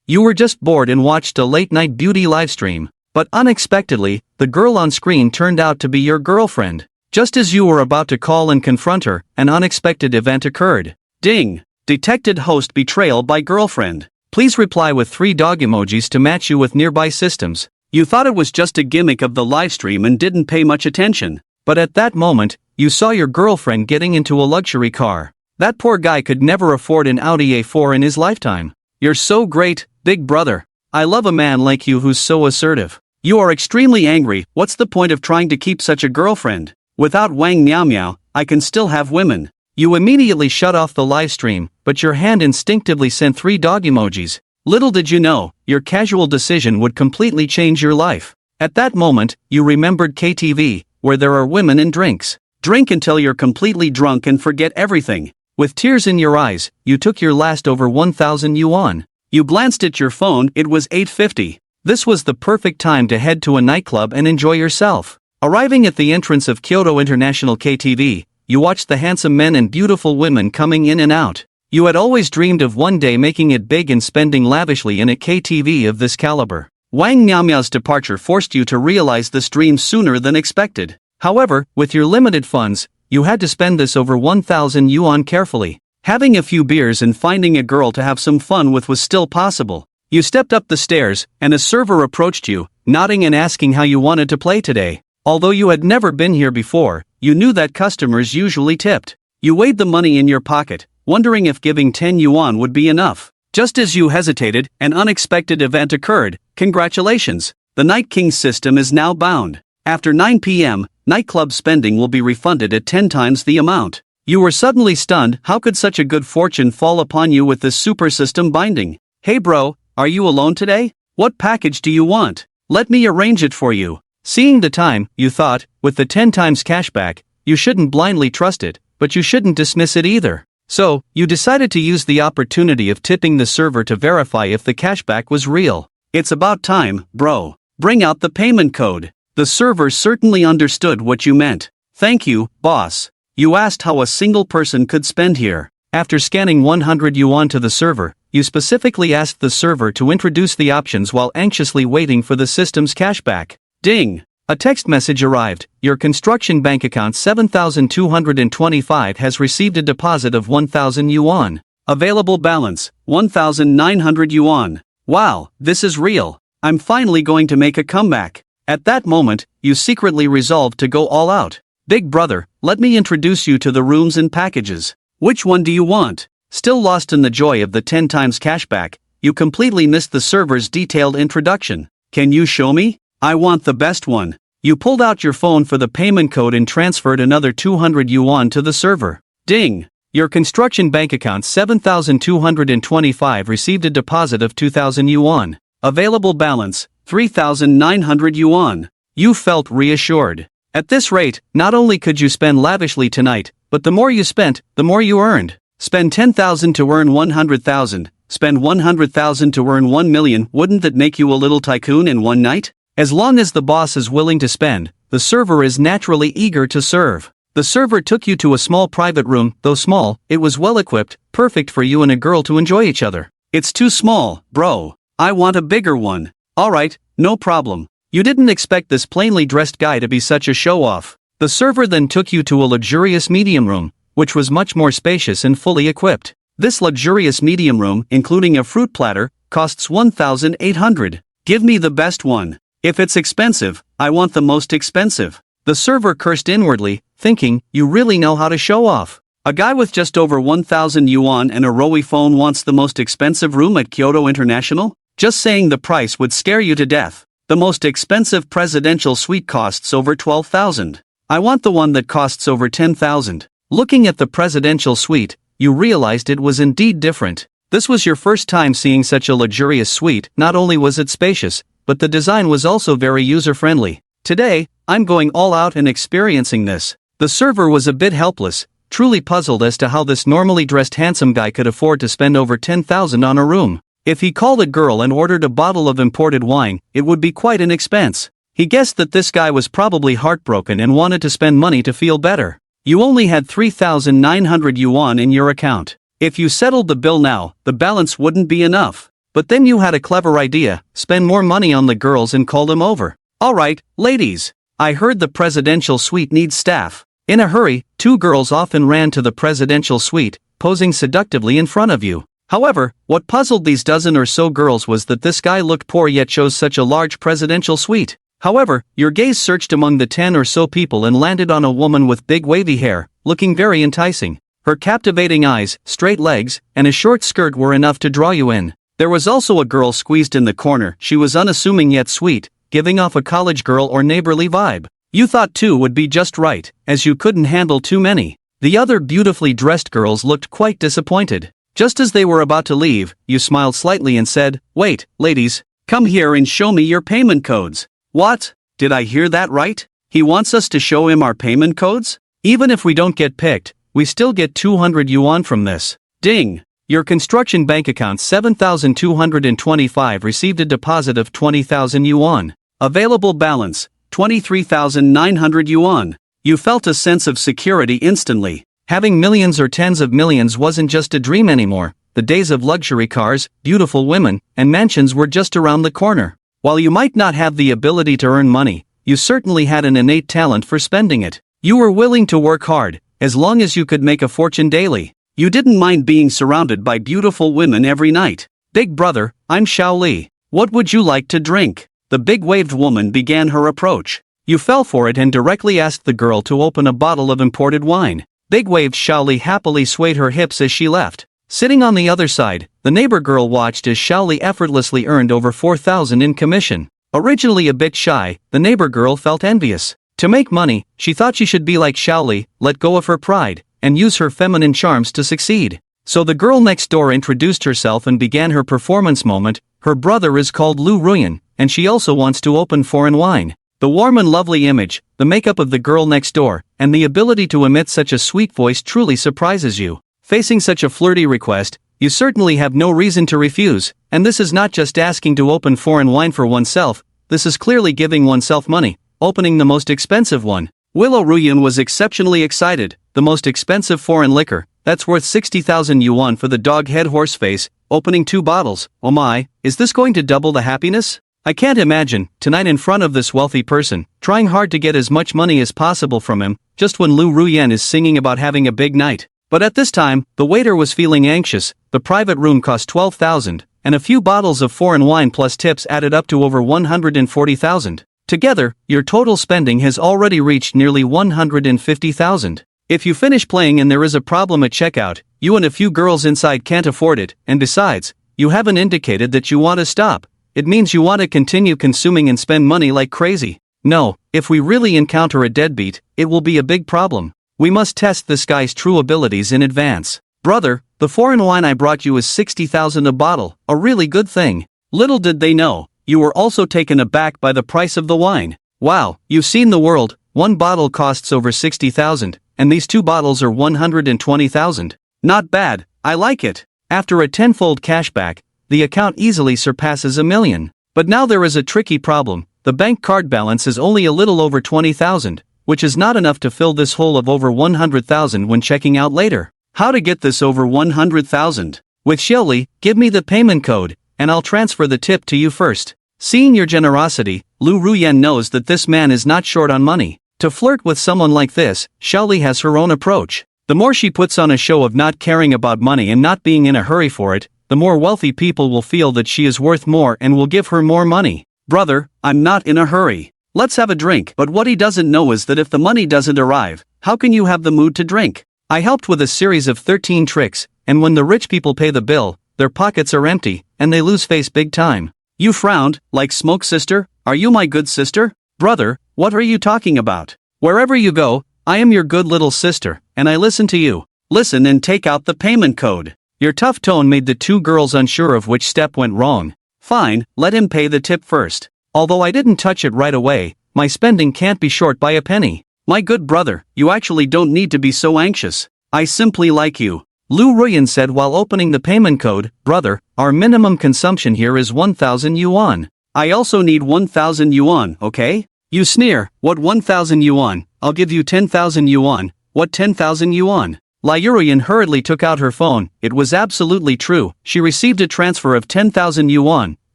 You were just bored and watched a late-night beauty livestream. But unexpectedly, the girl on screen turned out to be your girlfriend. Just as you were about to call and confront her, an unexpected event occurred. Ding! Detected host betrayal by girlfriend. Please reply with 3 dog emojis to match you with nearby systems. You thought it was just a gimmick of the livestream and didn't pay much attention. But at that moment, you saw your girlfriend getting into a luxury car. That poor guy could never afford an Audi A4 in his lifetime. You're so great, big brother. I love a man like you who's so assertive. You are extremely angry. What's the point of trying to keep such a girlfriend? Without Wang Miao Miao, I can still have women. You immediately shut off the live stream, but your hand instinctively sent 3 dog emojis. Little did you know, your casual decision would completely change your life. At that moment, you remembered KTV, where there are women and drinks. Drink until you're completely drunk and forget everything. With tears in your eyes, you took your last over 1,000 yuan. You glanced at your phone, it was 8:50. This was the perfect time to head to a nightclub and enjoy yourself. Arriving at the entrance of Kyoto International KTV, you watched the handsome men and beautiful women coming in and out. You had always dreamed of one day making it big and spending lavishly in a KTV of this caliber. Wang Miaomiao's departure forced you to realize this dream sooner than expected. However, with your limited funds, you had to spend this over 1,000 yuan carefully. Having a few beers and finding a girl to have some fun with was still possible. You stepped up the stairs, and a server approached you, nodding and asking how you wanted to play today. Although you had never been here before, you knew that customers usually tipped. You weighed the money in your pocket, wondering if giving 10 yuan would be enough. Just as you hesitated, an unexpected event occurred. Congratulations! The Night King system is now bound. After 9 p.m., nightclub spending will be refunded at 10 times the amount. You were suddenly stunned. How could such a good fortune fall upon you with this super system binding? Hey bro, are you alone today? What package do you want? Let me arrange it for you. Seeing the time, you thought, with the 10 times cashback, you shouldn't blindly trust it, but you shouldn't dismiss it either. So, you decided to use the opportunity of tipping the server to verify if the cashback was real. It's about time, bro. Bring out the payment code. The server certainly understood what you meant. Thank you, boss. You asked how a single person could spend here. After scanning 100 yuan to the server, you specifically asked the server to introduce the options while anxiously waiting for the system's cashback. Ding! A text message arrived. Your construction bank account 7,225 has received a deposit of 1,000 yuan. Available balance, 1,900 yuan. Wow, this is real. I'm finally going to make a comeback. At that moment, you secretly resolved to go all out. Big brother, let me introduce you to the rooms and packages. Which one do you want? Still lost in the joy of the 10 times cashback, you completely missed the server's detailed introduction. Can you show me? I want the best one. You pulled out your phone for the payment code and transferred another 200 yuan to the server. Ding! Your construction bank account 7,225 received a deposit of 2,000 yuan. Available balance, 3,900 yuan. You felt reassured. At this rate, not only could you spend lavishly tonight, but the more you spent, the more you earned. Spend 10,000 to earn 100,000. Spend 100,000 to earn 1 million. Wouldn't that make you a little tycoon in one night? As long as the boss is willing to spend, the server is naturally eager to serve. The server took you to a small private room. Though small, it was well equipped, perfect for you and a girl to enjoy each other. It's too small, bro. I want a bigger one. Alright, no problem. You didn't expect this plainly dressed guy to be such a show-off. The server then took you to a luxurious medium room, which was much more spacious and fully equipped. This luxurious medium room, including a fruit platter, costs 1,800. Give me the best one. If it's expensive, I want the most expensive. The server cursed inwardly, thinking, you really know how to show off. A guy with just over 1,000 yuan and a Rowi phone wants the most expensive room at Kyoto International? Just saying the price would scare you to death. The most expensive presidential suite costs over 12,000. I want the one that costs over 10,000. Looking at the presidential suite, you realized it was indeed different. This was your first time seeing such a luxurious suite. Not only was it spacious, but the design was also very user-friendly. Today, I'm going all out and experiencing this. The server was a bit helpless, truly puzzled as to how this normally dressed handsome guy could afford to spend over 10,000 on a room. If he called a girl and ordered a bottle of imported wine, it would be quite an expense. He guessed that this guy was probably heartbroken and wanted to spend money to feel better. You only had 3,900 yuan in your account. If you settled the bill now, the balance wouldn't be enough. But then you had a clever idea, spend more money on the girls and call them over. Alright, ladies. I heard the presidential suite needs staff. In a hurry, two girls often ran to the presidential suite, posing seductively in front of you. However, what puzzled these dozen or so girls was that this guy looked poor yet chose such a large presidential suite. However, your gaze searched among the 10 or so people and landed on a woman with big wavy hair, looking very enticing. Her captivating eyes, straight legs, and a short skirt were enough to draw you in. There was also a girl squeezed in the corner. She was unassuming yet sweet, giving off a college girl or neighborly vibe. You thought two would be just right, as you couldn't handle too many. The other beautifully dressed girls looked quite disappointed. Just as they were about to leave, you smiled slightly and said, "Wait, ladies, come here and show me your payment codes." What? Did I hear that right? He wants us to show him our payment codes? Even if we don't get picked, we still get 200 yuan from this. Ding! Your construction bank account 7,225 received a deposit of 20,000 yuan. Available balance, 23,900 yuan. You felt a sense of security instantly. Having millions or tens of millions wasn't just a dream anymore. The days of luxury cars, beautiful women, and mansions were just around the corner. While you might not have the ability to earn money, you certainly had an innate talent for spending it. You were willing to work hard, as long as you could make a fortune daily. You didn't mind being surrounded by beautiful women every night. "Big brother, I'm Xiao Li. What would you like to drink?" The big-waved woman began her approach. You fell for it and directly asked the girl to open a bottle of imported wine. Big-waved Xiao Li happily swayed her hips as she left. Sitting on the other side, the neighbor girl watched as Xiao Li effortlessly earned over 4,000 in commission. Originally a bit shy, the neighbor girl felt envious. To make money, she thought she should be like Xiao Li, let go of her pride, and use her feminine charms to succeed. So the girl next door introduced herself and began her performance moment. Her brother is called Lu Ruyan, and she also wants to open foreign wine. The warm and lovely image, the makeup of the girl next door, and the ability to emit such a sweet voice truly surprises you. Facing such a flirty request, you certainly have no reason to refuse, and this is not just asking to open foreign wine for oneself, this is clearly giving oneself money, opening the most expensive one. Willow Ruyan was exceptionally excited. The most expensive foreign liquor, that's worth 60,000 yuan for the dog head horse face, opening 2 bottles. Oh my, is this going to double the happiness? I can't imagine, tonight in front of this wealthy person, trying hard to get as much money as possible from him, just when Lu Ruyan is singing about having a big night. But at this time, the waiter was feeling anxious. The private room cost 12,000, and a few bottles of foreign wine plus tips added up to over 140,000. Together, your total spending has already reached nearly 150,000. If you finish playing and there is a problem at checkout, you and a few girls inside can't afford it, and besides, you haven't indicated that you want to stop. It means you want to continue consuming and spend money like crazy. No, if we really encounter a deadbeat, it will be a big problem. We must test this guy's true abilities in advance. Brother, the foreign wine I brought you is 60,000 a bottle, a really good thing. Little did they know, you were also taken aback by the price of the wine. Wow, you've seen the world. One bottle costs over 60,000, and these 2 bottles are 120,000. Not bad, I like it. After a tenfold cashback, the account easily surpasses 1 million. But now there is a tricky problem. The bank card balance is only a little over 20,000, which is not enough to fill this hole of over 100,000 when checking out later. How to get this over 100,000? With Xiao Li, give me the payment code, and I'll transfer the tip to you first. Seeing your generosity, Lu Ruyan knows that this man is not short on money. To flirt with someone like this, Xiao Li has her own approach. The more she puts on a show of not caring about money and not being in a hurry for it, the more wealthy people will feel that she is worth more and will give her more money. Brother, I'm not in a hurry. Let's have a drink. But what he doesn't know is that if the money doesn't arrive, how can you have the mood to drink? I helped with a series of 13 tricks, and when the rich people pay the bill, their pockets are empty, and they lose face big time. You frowned, like smoke sister, are you my good sister? Brother, what are you talking about? Wherever you go, I am your good little sister, and I listen to you. Listen and take out the payment code. Your tough tone made the 2 girls unsure of which step went wrong. Fine, let him pay the tip first. Although I didn't touch it right away, my spending can't be short by a penny. My good brother, you actually don't need to be so anxious. I simply like you. Lu Ruyan said while opening the payment code. Brother, our minimum consumption here is 1,000 yuan. I also need 1,000 yuan, okay? You sneer, what 1,000 yuan? I'll give you 10,000 yuan. What 10,000 yuan? Liu Ruyan hurriedly took out her phone. It was absolutely true. She received a transfer of 10,000 yuan.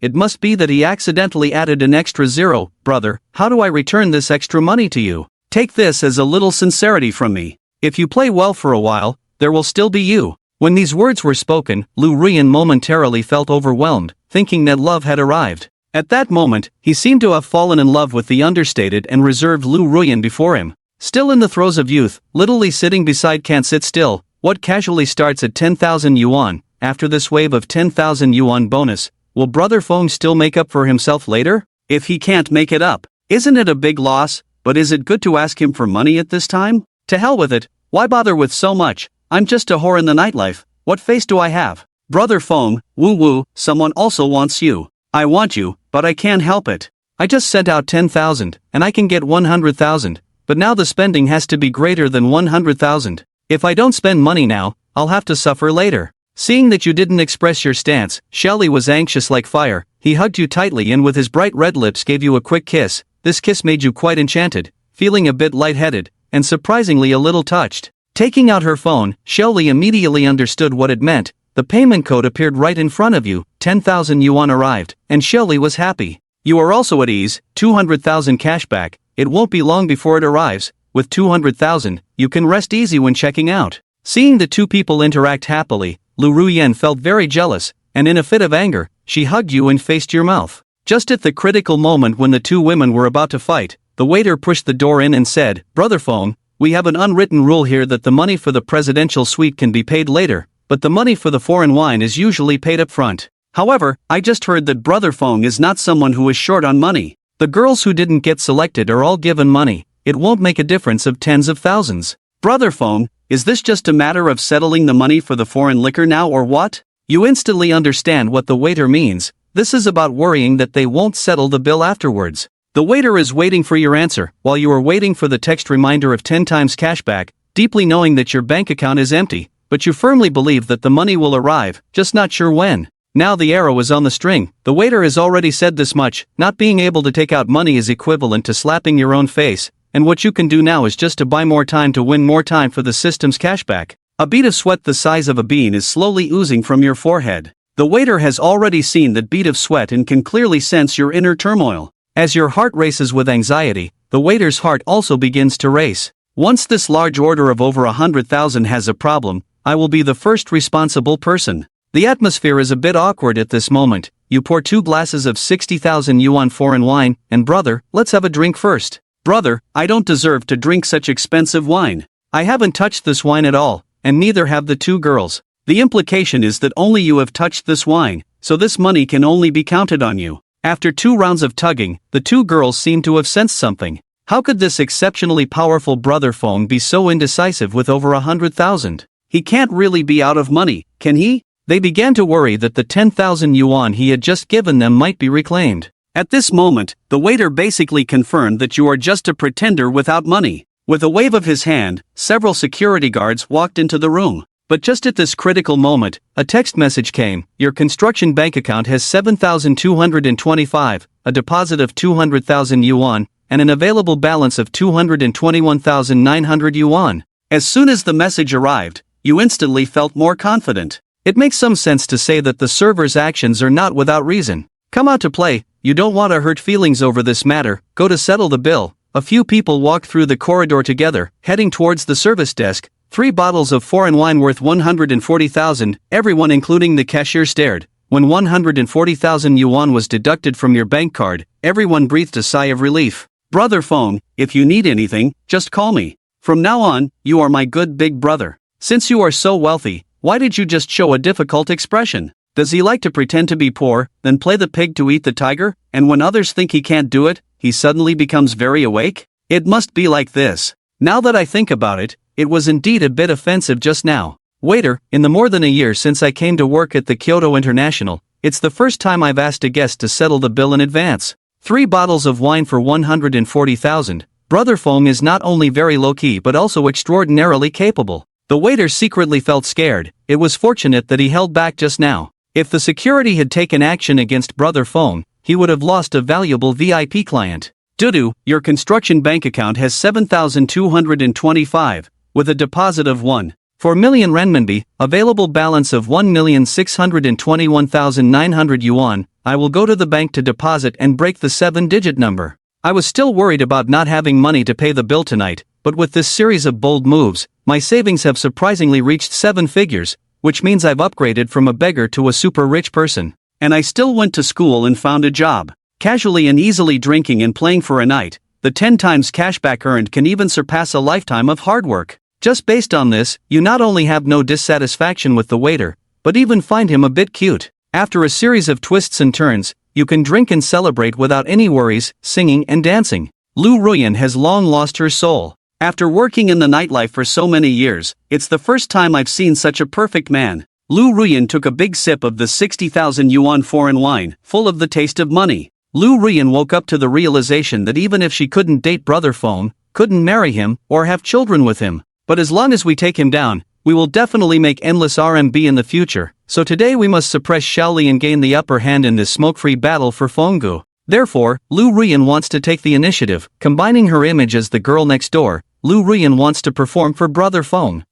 It must be that he accidentally added an extra zero. Brother, how do I return this extra money to you? Take this as a little sincerity from me. If you play well for a while, there will still be you. When these words were spoken, Liu Ruyan momentarily felt overwhelmed, thinking that love had arrived. At that moment, he seemed to have fallen in love with the understated and reserved Liu Ruyan before him. Still in the throes of youth, little Li sitting beside can't sit still. What casually starts at 10,000 yuan, after this wave of 10,000 yuan bonus, will Brother Feng still make up for himself later? If he can't make it up, isn't it a big loss? But is it good to ask him for money at this time? To hell with it, why bother with so much? I'm just a whore in the nightlife, what face do I have? Brother Feng, woo, someone also wants you. I want you, but I can't help it. I just sent out 10,000, and I can get 100,000. But now the spending has to be greater than 100,000. If I don't spend money now, I'll have to suffer later. Seeing that you didn't express your stance, Shelly was anxious like fire. He hugged you tightly and with his bright red lips gave you a quick kiss. This kiss made you quite enchanted, feeling a bit lightheaded, and surprisingly a little touched. Taking out her phone, Shelly immediately understood what it meant. The payment code appeared right in front of you. 10,000 yuan arrived, and Shelly was happy. You are also at ease. 200,000 cashback. It won't be long before it arrives. With 200,000, you can rest easy when checking out. Seeing the two people interact happily, Liu Ruyan felt very jealous, and in a fit of anger, she hugged you and faced your mouth. Just at the critical moment when the two women were about to fight, the waiter pushed the door in and said, Brother Feng, we have an unwritten rule here that the money for the presidential suite can be paid later, but the money for the foreign wine is usually paid up front. However, I just heard that Brother Feng is not someone who is short on money. The girls who didn't get selected are all given money. It won't make a difference of tens of thousands. Brother Feng, is this just a matter of settling the money for the foreign liquor now or what? You instantly understand what the waiter means. This is about worrying that they won't settle the bill afterwards. The waiter is waiting for your answer, while you are waiting for the text reminder of 10 times cashback, deeply knowing that your bank account is empty, but you firmly believe that the money will arrive, just not sure when. Now the arrow is on the string. The waiter has already said this much. Not being able to take out money is equivalent to slapping your own face, and what you can do now is just to buy more time to win more time for the system's cashback. A bead of sweat the size of a bean is slowly oozing from your forehead. The waiter has already seen that bead of sweat and can clearly sense your inner turmoil. As your heart races with anxiety, the waiter's heart also begins to race. Once this large order of over 100,000 has a problem, I will be the first responsible person. The atmosphere is a bit awkward at this moment. You pour 2 glasses of 60,000 yuan foreign wine, and brother, let's have a drink first. Brother, I don't deserve to drink such expensive wine. I haven't touched this wine at all, and neither have the two girls. The implication is that only you have touched this wine, so this money can only be counted on you. After 2 rounds of tugging, the two girls seem to have sensed something. How could this exceptionally powerful Brother Feng be so indecisive with over 100,000? He can't really be out of money, can he? They began to worry that the 10,000 yuan he had just given them might be reclaimed. At this moment, the waiter basically confirmed that you are just a pretender without money. With a wave of his hand, several security guards walked into the room. But just at this critical moment, a text message came. Your construction bank account has 7,225, a deposit of 200,000 yuan, and an available balance of 221,900 yuan. As soon as the message arrived, you instantly felt more confident. It makes some sense to say that the server's actions are not without reason. Come out to play. You don't want to hurt feelings over this matter. Go to settle the bill. A few people walked through the corridor together, heading towards the service desk. 3 bottles of foreign wine worth 140,000. Everyone including the cashier stared. When 140,000 yuan was deducted from your bank card, everyone breathed a sigh of relief. Brother Feng, if you need anything, just call me. From now on, you are my good big brother. Since you are so wealthy, why did you just show a difficult expression? Does he like to pretend to be poor, then play the pig to eat the tiger, and when others think he can't do it, he suddenly becomes very awake? It must be like this. Now that I think about it, it was indeed a bit offensive just now. Waiter, in the more than a year since I came to work at the Kyoto International, it's the first time I've asked a guest to settle the bill in advance. 3 bottles of wine for 140,000. Brother Feng is not only very low-key but also extraordinarily capable. The waiter secretly felt scared. It was fortunate that he held back just now. If the security had taken action against Brother Feng, he would have lost a valuable VIP client. Dudu, your construction bank account has 7,225, with a deposit of 1. For million renminbi, available balance of 1,621,900 yuan, I will go to the bank to deposit and break the 7-digit number. I was still worried about not having money to pay the bill tonight, but with this series of bold moves, my savings have surprisingly reached 7 figures, which means I've upgraded from a beggar to a super rich person. And I still went to school and found a job. Casually and easily drinking and playing for a night, the 10 times cashback earned can even surpass a lifetime of hard work. Just based on this, you not only have no dissatisfaction with the waiter, but even find him a bit cute. After a series of twists and turns, you can drink and celebrate without any worries, singing and dancing. Lu Ruyan has long lost her soul. After working in the nightlife for so many years, it's the first time I've seen such a perfect man. Lu Ruyan took a big sip of the 60,000 yuan foreign wine, full of the taste of money. Lu Ruyan woke up to the realization that even if she couldn't date Brother Feng, couldn't marry him, or have children with him, but as long as we take him down, we will definitely make endless RMB in the future, so today we must suppress Xiaoli and gain the upper hand in this smoke-free battle for Fenggu. Therefore, Lu Ruyan wants to take the initiative, combining her image as the girl next door. Lu Ruyan wants to perform for Brother Feng.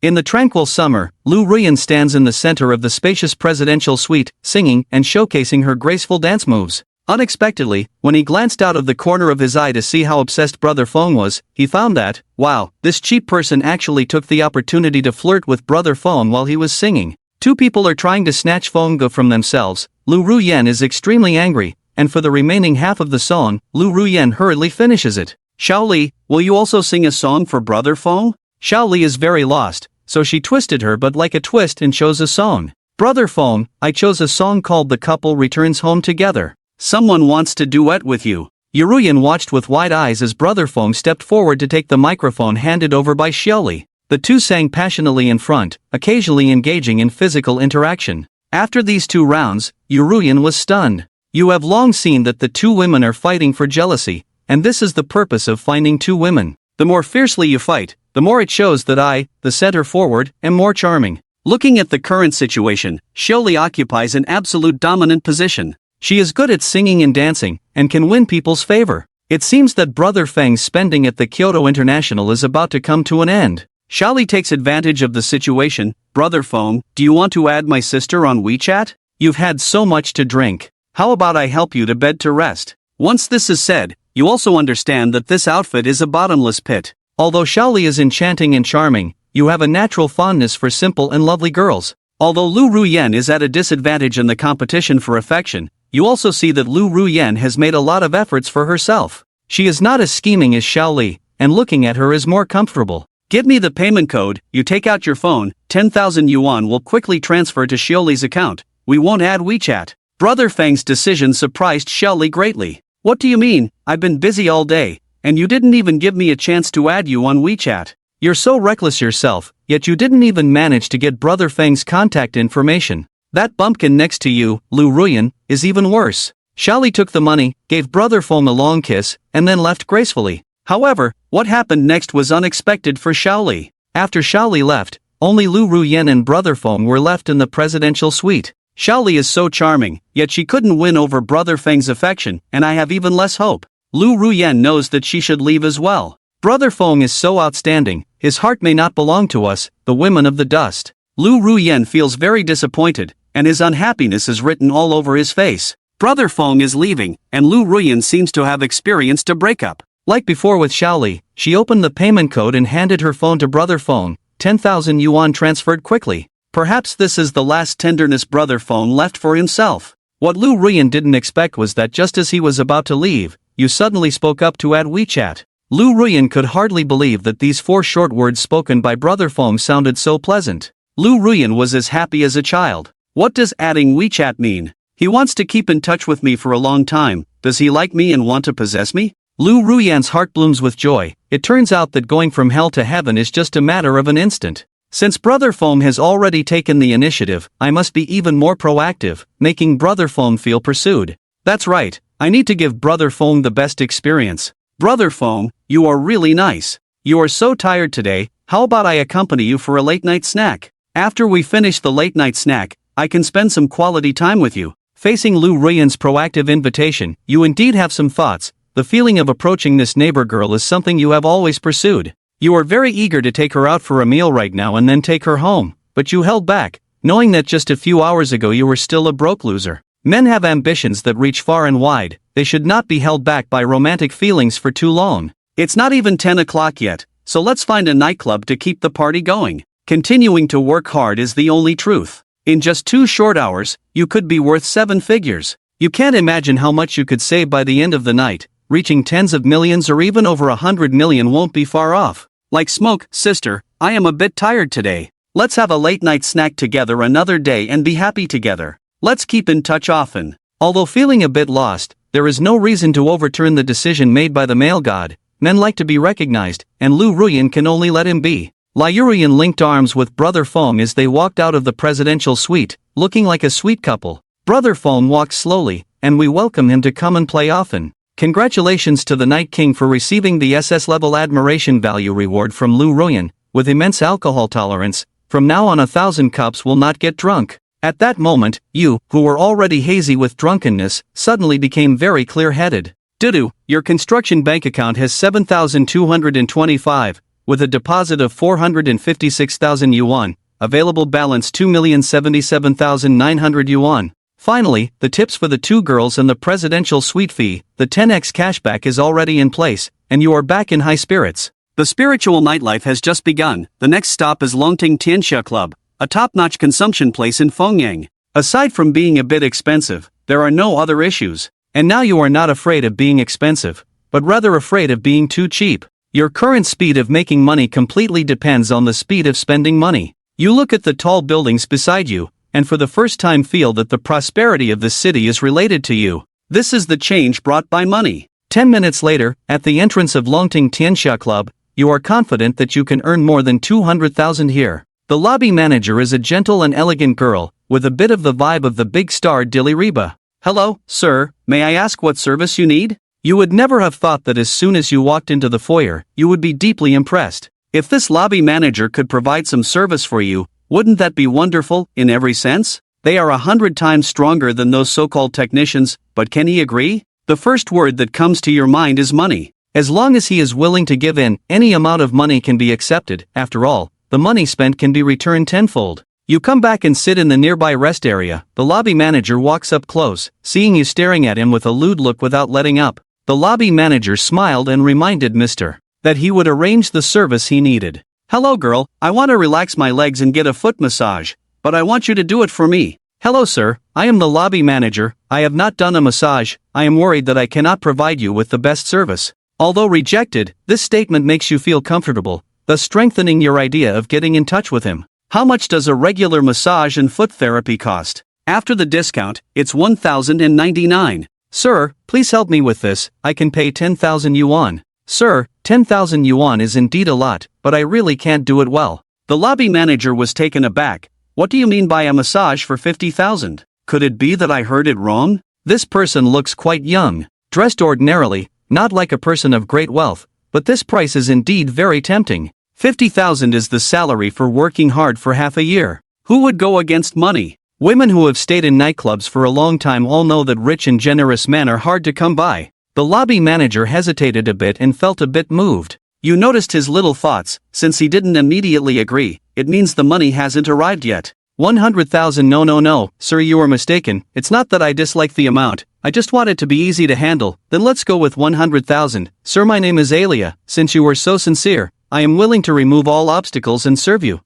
In the tranquil summer, Lu Ruyan stands in the center of the spacious presidential suite, singing and showcasing her graceful dance moves. Unexpectedly, when he glanced out of the corner of his eye to see how obsessed Brother Feng was, he found that, wow, this cheap person actually took the opportunity to flirt with Brother Feng while he was singing. Two people are trying to snatch Fenggu from themselves. Lu Ruyan is extremely angry, and for the remaining half of the song, Lu Ruyan hurriedly finishes it. Xiaoli, will you also sing a song for Brother Feng? Xiaoli is very lost, so she twisted her but like a twist and chose a song. Brother Feng, I chose a song called The Couple Returns Home Together. Someone wants to duet with you. Lu Ruyan watched with wide eyes as Brother Feng stepped forward to take the microphone handed over by Xiaoli. The two sang passionately in front, occasionally engaging in physical interaction. After these 2 rounds, Lu Ruyan was stunned. You have long seen that the 2 women are fighting for jealousy, and this is the purpose of finding 2 women. The more fiercely you fight, the more it shows that I, the center forward, am more charming. Looking at the current situation, Xiaoli occupies an absolute dominant position. She is good at singing and dancing, and can win people's favor. It seems that Brother Feng's spending at the Kyoto International is about to come to an end. Xiaoli takes advantage of the situation. Brother Feng, do you want to add my sister on WeChat? You've had so much to drink. How about I help you to bed to rest? Once this is said, you also understand that this outfit is a bottomless pit. Although Xiaoli is enchanting and charming, you have a natural fondness for simple and lovely girls. Although Lu Ruyan is at a disadvantage in the competition for affection, you also see that Lu Ruyan has made a lot of efforts for herself. She is not as scheming as Xiaoli, and looking at her is more comfortable. Give me the payment code. You take out your phone, 10,000 yuan will quickly transfer to Xiaoli's account. We won't add WeChat. Brother Feng's decision surprised Xiaoli greatly. What do you mean? I've been busy all day, and you didn't even give me a chance to add you on WeChat. You're so reckless yourself, yet you didn't even manage to get Brother Feng's contact information. That bumpkin next to you, Lu Ruyan, is even worse. Xiaoli took the money, gave Brother Feng a long kiss, and then left gracefully. However, what happened next was unexpected for Xiaoli. After Xiaoli left, only Lu Ruyan and Brother Feng were left in the presidential suite. Xiaoli is so charming, yet she couldn't win over Brother Feng's affection, and I have even less hope. Lu Ruyan knows that she should leave as well. Brother Feng is so outstanding, his heart may not belong to us, the women of the dust. Lu Ruyan feels very disappointed, and his unhappiness is written all over his face. Brother Feng is leaving, and Lu Ruyan seems to have experienced a breakup. Like before with Xiaoli, she opened the payment code and handed her phone to Brother Feng. 10,000 yuan transferred quickly. Perhaps this is the last tenderness Brother Feng left for himself. What Lu Ruyan didn't expect was that just as he was about to leave, you suddenly spoke up to add WeChat. Lu Ruyan could hardly believe that these 4 short words spoken by Brother Feng sounded so pleasant. Lu Ruyan was as happy as a child. What does adding WeChat mean? He wants to keep in touch with me for a long time. Does he like me and want to possess me? Lu Ruyan's heart blooms with joy. It turns out that going from hell to heaven is just a matter of an instant. Since Brother Feng has already taken the initiative, I must be even more proactive, making Brother Feng feel pursued. That's right, I need to give Brother Feng the best experience. Brother Feng, you are really nice. You are so tired today, how about I accompany you for a late-night snack? After we finish the late-night snack, I can spend some quality time with you. Facing Lu Ruyan's proactive invitation, you indeed have some thoughts. The feeling of approaching this neighbor girl is something you have always pursued. You are very eager to take her out for a meal right now and then take her home, but you held back, knowing that just a few hours ago you were still a broke loser. Men have ambitions that reach far and wide, they should not be held back by romantic feelings for too long. It's not even 10 o'clock yet, so let's find a nightclub to keep the party going. Continuing to work hard is the only truth. In just 2 short hours, you could be worth 7 figures. You can't imagine how much you could save by the end of the night. Reaching tens of millions or even over 100 million won't be far off. Like smoke, sister, I am a bit tired today. Let's have a late night snack together another day and be happy together. Let's keep in touch often. Although feeling a bit lost, there is no reason to overturn the decision made by the male god. Men like to be recognized, and Lu Ruyan can only let him be. Liurian linked arms with Brother Feng as they walked out of the presidential suite, looking like a sweet couple. Brother Feng walked slowly, and we welcome him to come and play often. Congratulations to the Night King for receiving the SS-level admiration value reward from Lu Ruyan, with immense alcohol tolerance. From now on 1,000 cups will not get drunk. At that moment, you, who were already hazy with drunkenness, suddenly became very clear-headed. Dudu, your construction bank account has 7,225, with a deposit of 456,000 yuan, available balance 2,077,900 yuan. Finally, the tips for the 2 girls and the presidential suite fee, the 10x cashback is already in place, and you are back in high spirits. The spiritual nightlife has just begun. The next stop is Longting Tianxia Club, a top-notch consumption place in Fengyang. Aside from being a bit expensive, there are no other issues. And now you are not afraid of being expensive, but rather afraid of being too cheap. Your current speed of making money completely depends on the speed of spending money. You look at the tall buildings beside you, and for the first time feel that the prosperity of the city is related to you. This is the change brought by money. 10 minutes later, at the entrance of Longting Tianxia Club, you are confident that you can earn more than 200,000 here. The lobby manager is a gentle and elegant girl, with a bit of the vibe of the big star Dilly Reba. Hello, sir, may I ask what service you need? You would never have thought that as soon as you walked into the foyer, you would be deeply impressed. If this lobby manager could provide some service for you, wouldn't that be wonderful, in every sense? They are 100 times stronger than those so-called technicians, but can he agree? The first word that comes to your mind is money. As long as he is willing to give in, any amount of money can be accepted. After all, the money spent can be returned tenfold. You come back and sit in the nearby rest area. The lobby manager walks up close, seeing you staring at him with a lewd look without letting up. The lobby manager smiled and reminded Mr. that he would arrange the service he needed. Hello girl, I want to relax my legs and get a foot massage, but I want you to do it for me. Hello sir, I am the lobby manager. I have not done a massage. I am worried that I cannot provide you with the best service. Although rejected, this statement makes you feel comfortable, thus strengthening your idea of getting in touch with him. How much does a regular massage and foot therapy cost? After the discount, it's 1,099. Sir, please help me with this. I can pay 10,000 yuan. Sir, 10,000 yuan is indeed a lot, but I really can't do it well. The lobby manager was taken aback. What do you mean by a massage for 50,000? Could it be that I heard it wrong? This person looks quite young, dressed ordinarily, not like a person of great wealth, but this price is indeed very tempting. 50,000 is the salary for working hard for half a year. Who would go against money? Women who have stayed in nightclubs for a long time all know that rich and generous men are hard to come by. The lobby manager hesitated a bit and felt a bit moved. You noticed his little thoughts. Since he didn't immediately agree, it means the money hasn't arrived yet. 100,000. No, sir, you are mistaken. It's not that I dislike the amount. I just want it to be easy to handle. Then let's go with 100,000. Sir, my name is Alia. Since you were so sincere, I am willing to remove all obstacles and serve you.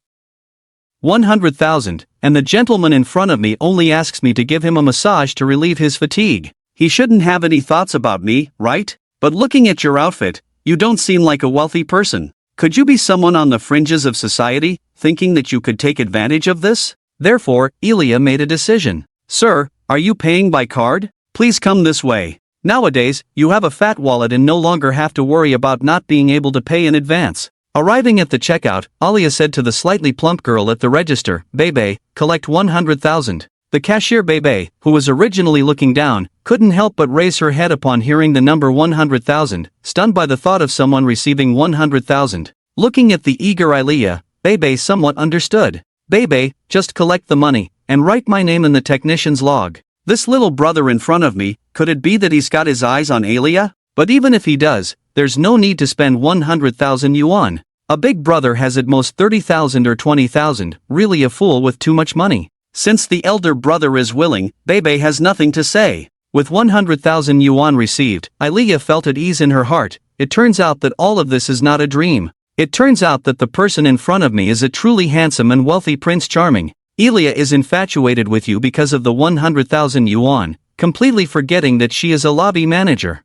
100,000, and the gentleman in front of me only asks me to give him a massage to relieve his fatigue. He shouldn't have any thoughts about me, right? But looking at your outfit, you don't seem like a wealthy person. Could you be someone on the fringes of society, thinking that you could take advantage of this? Therefore, Ilya made a decision. Sir, are you paying by card? Please come this way. Nowadays, you have a fat wallet and no longer have to worry about not being able to pay in advance. Arriving at the checkout, Alia said to the slightly plump girl at the register, Bebe, collect 100,000. The cashier Bebe, who was originally looking down, couldn't help but raise her head upon hearing the number 100,000, stunned by the thought of someone receiving 100,000. Looking at the eager Ilya, Bebe somewhat understood. Bebe, just collect the money, and write my name in the technician's log. This little brother in front of me, could it be that he's got his eyes on Alia? But even if he does, there's no need to spend 100,000 yuan. A big brother has at most 30,000 or 20,000, really a fool with too much money. Since the elder brother is willing, Bebe has nothing to say. With 100,000 yuan received, Ilya felt at ease in her heart. It turns out that all of this is not a dream. It turns out that the person in front of me is a truly handsome and wealthy Prince Charming. Ilya is infatuated with you because of the 100,000 yuan, completely forgetting that she is a lobby manager.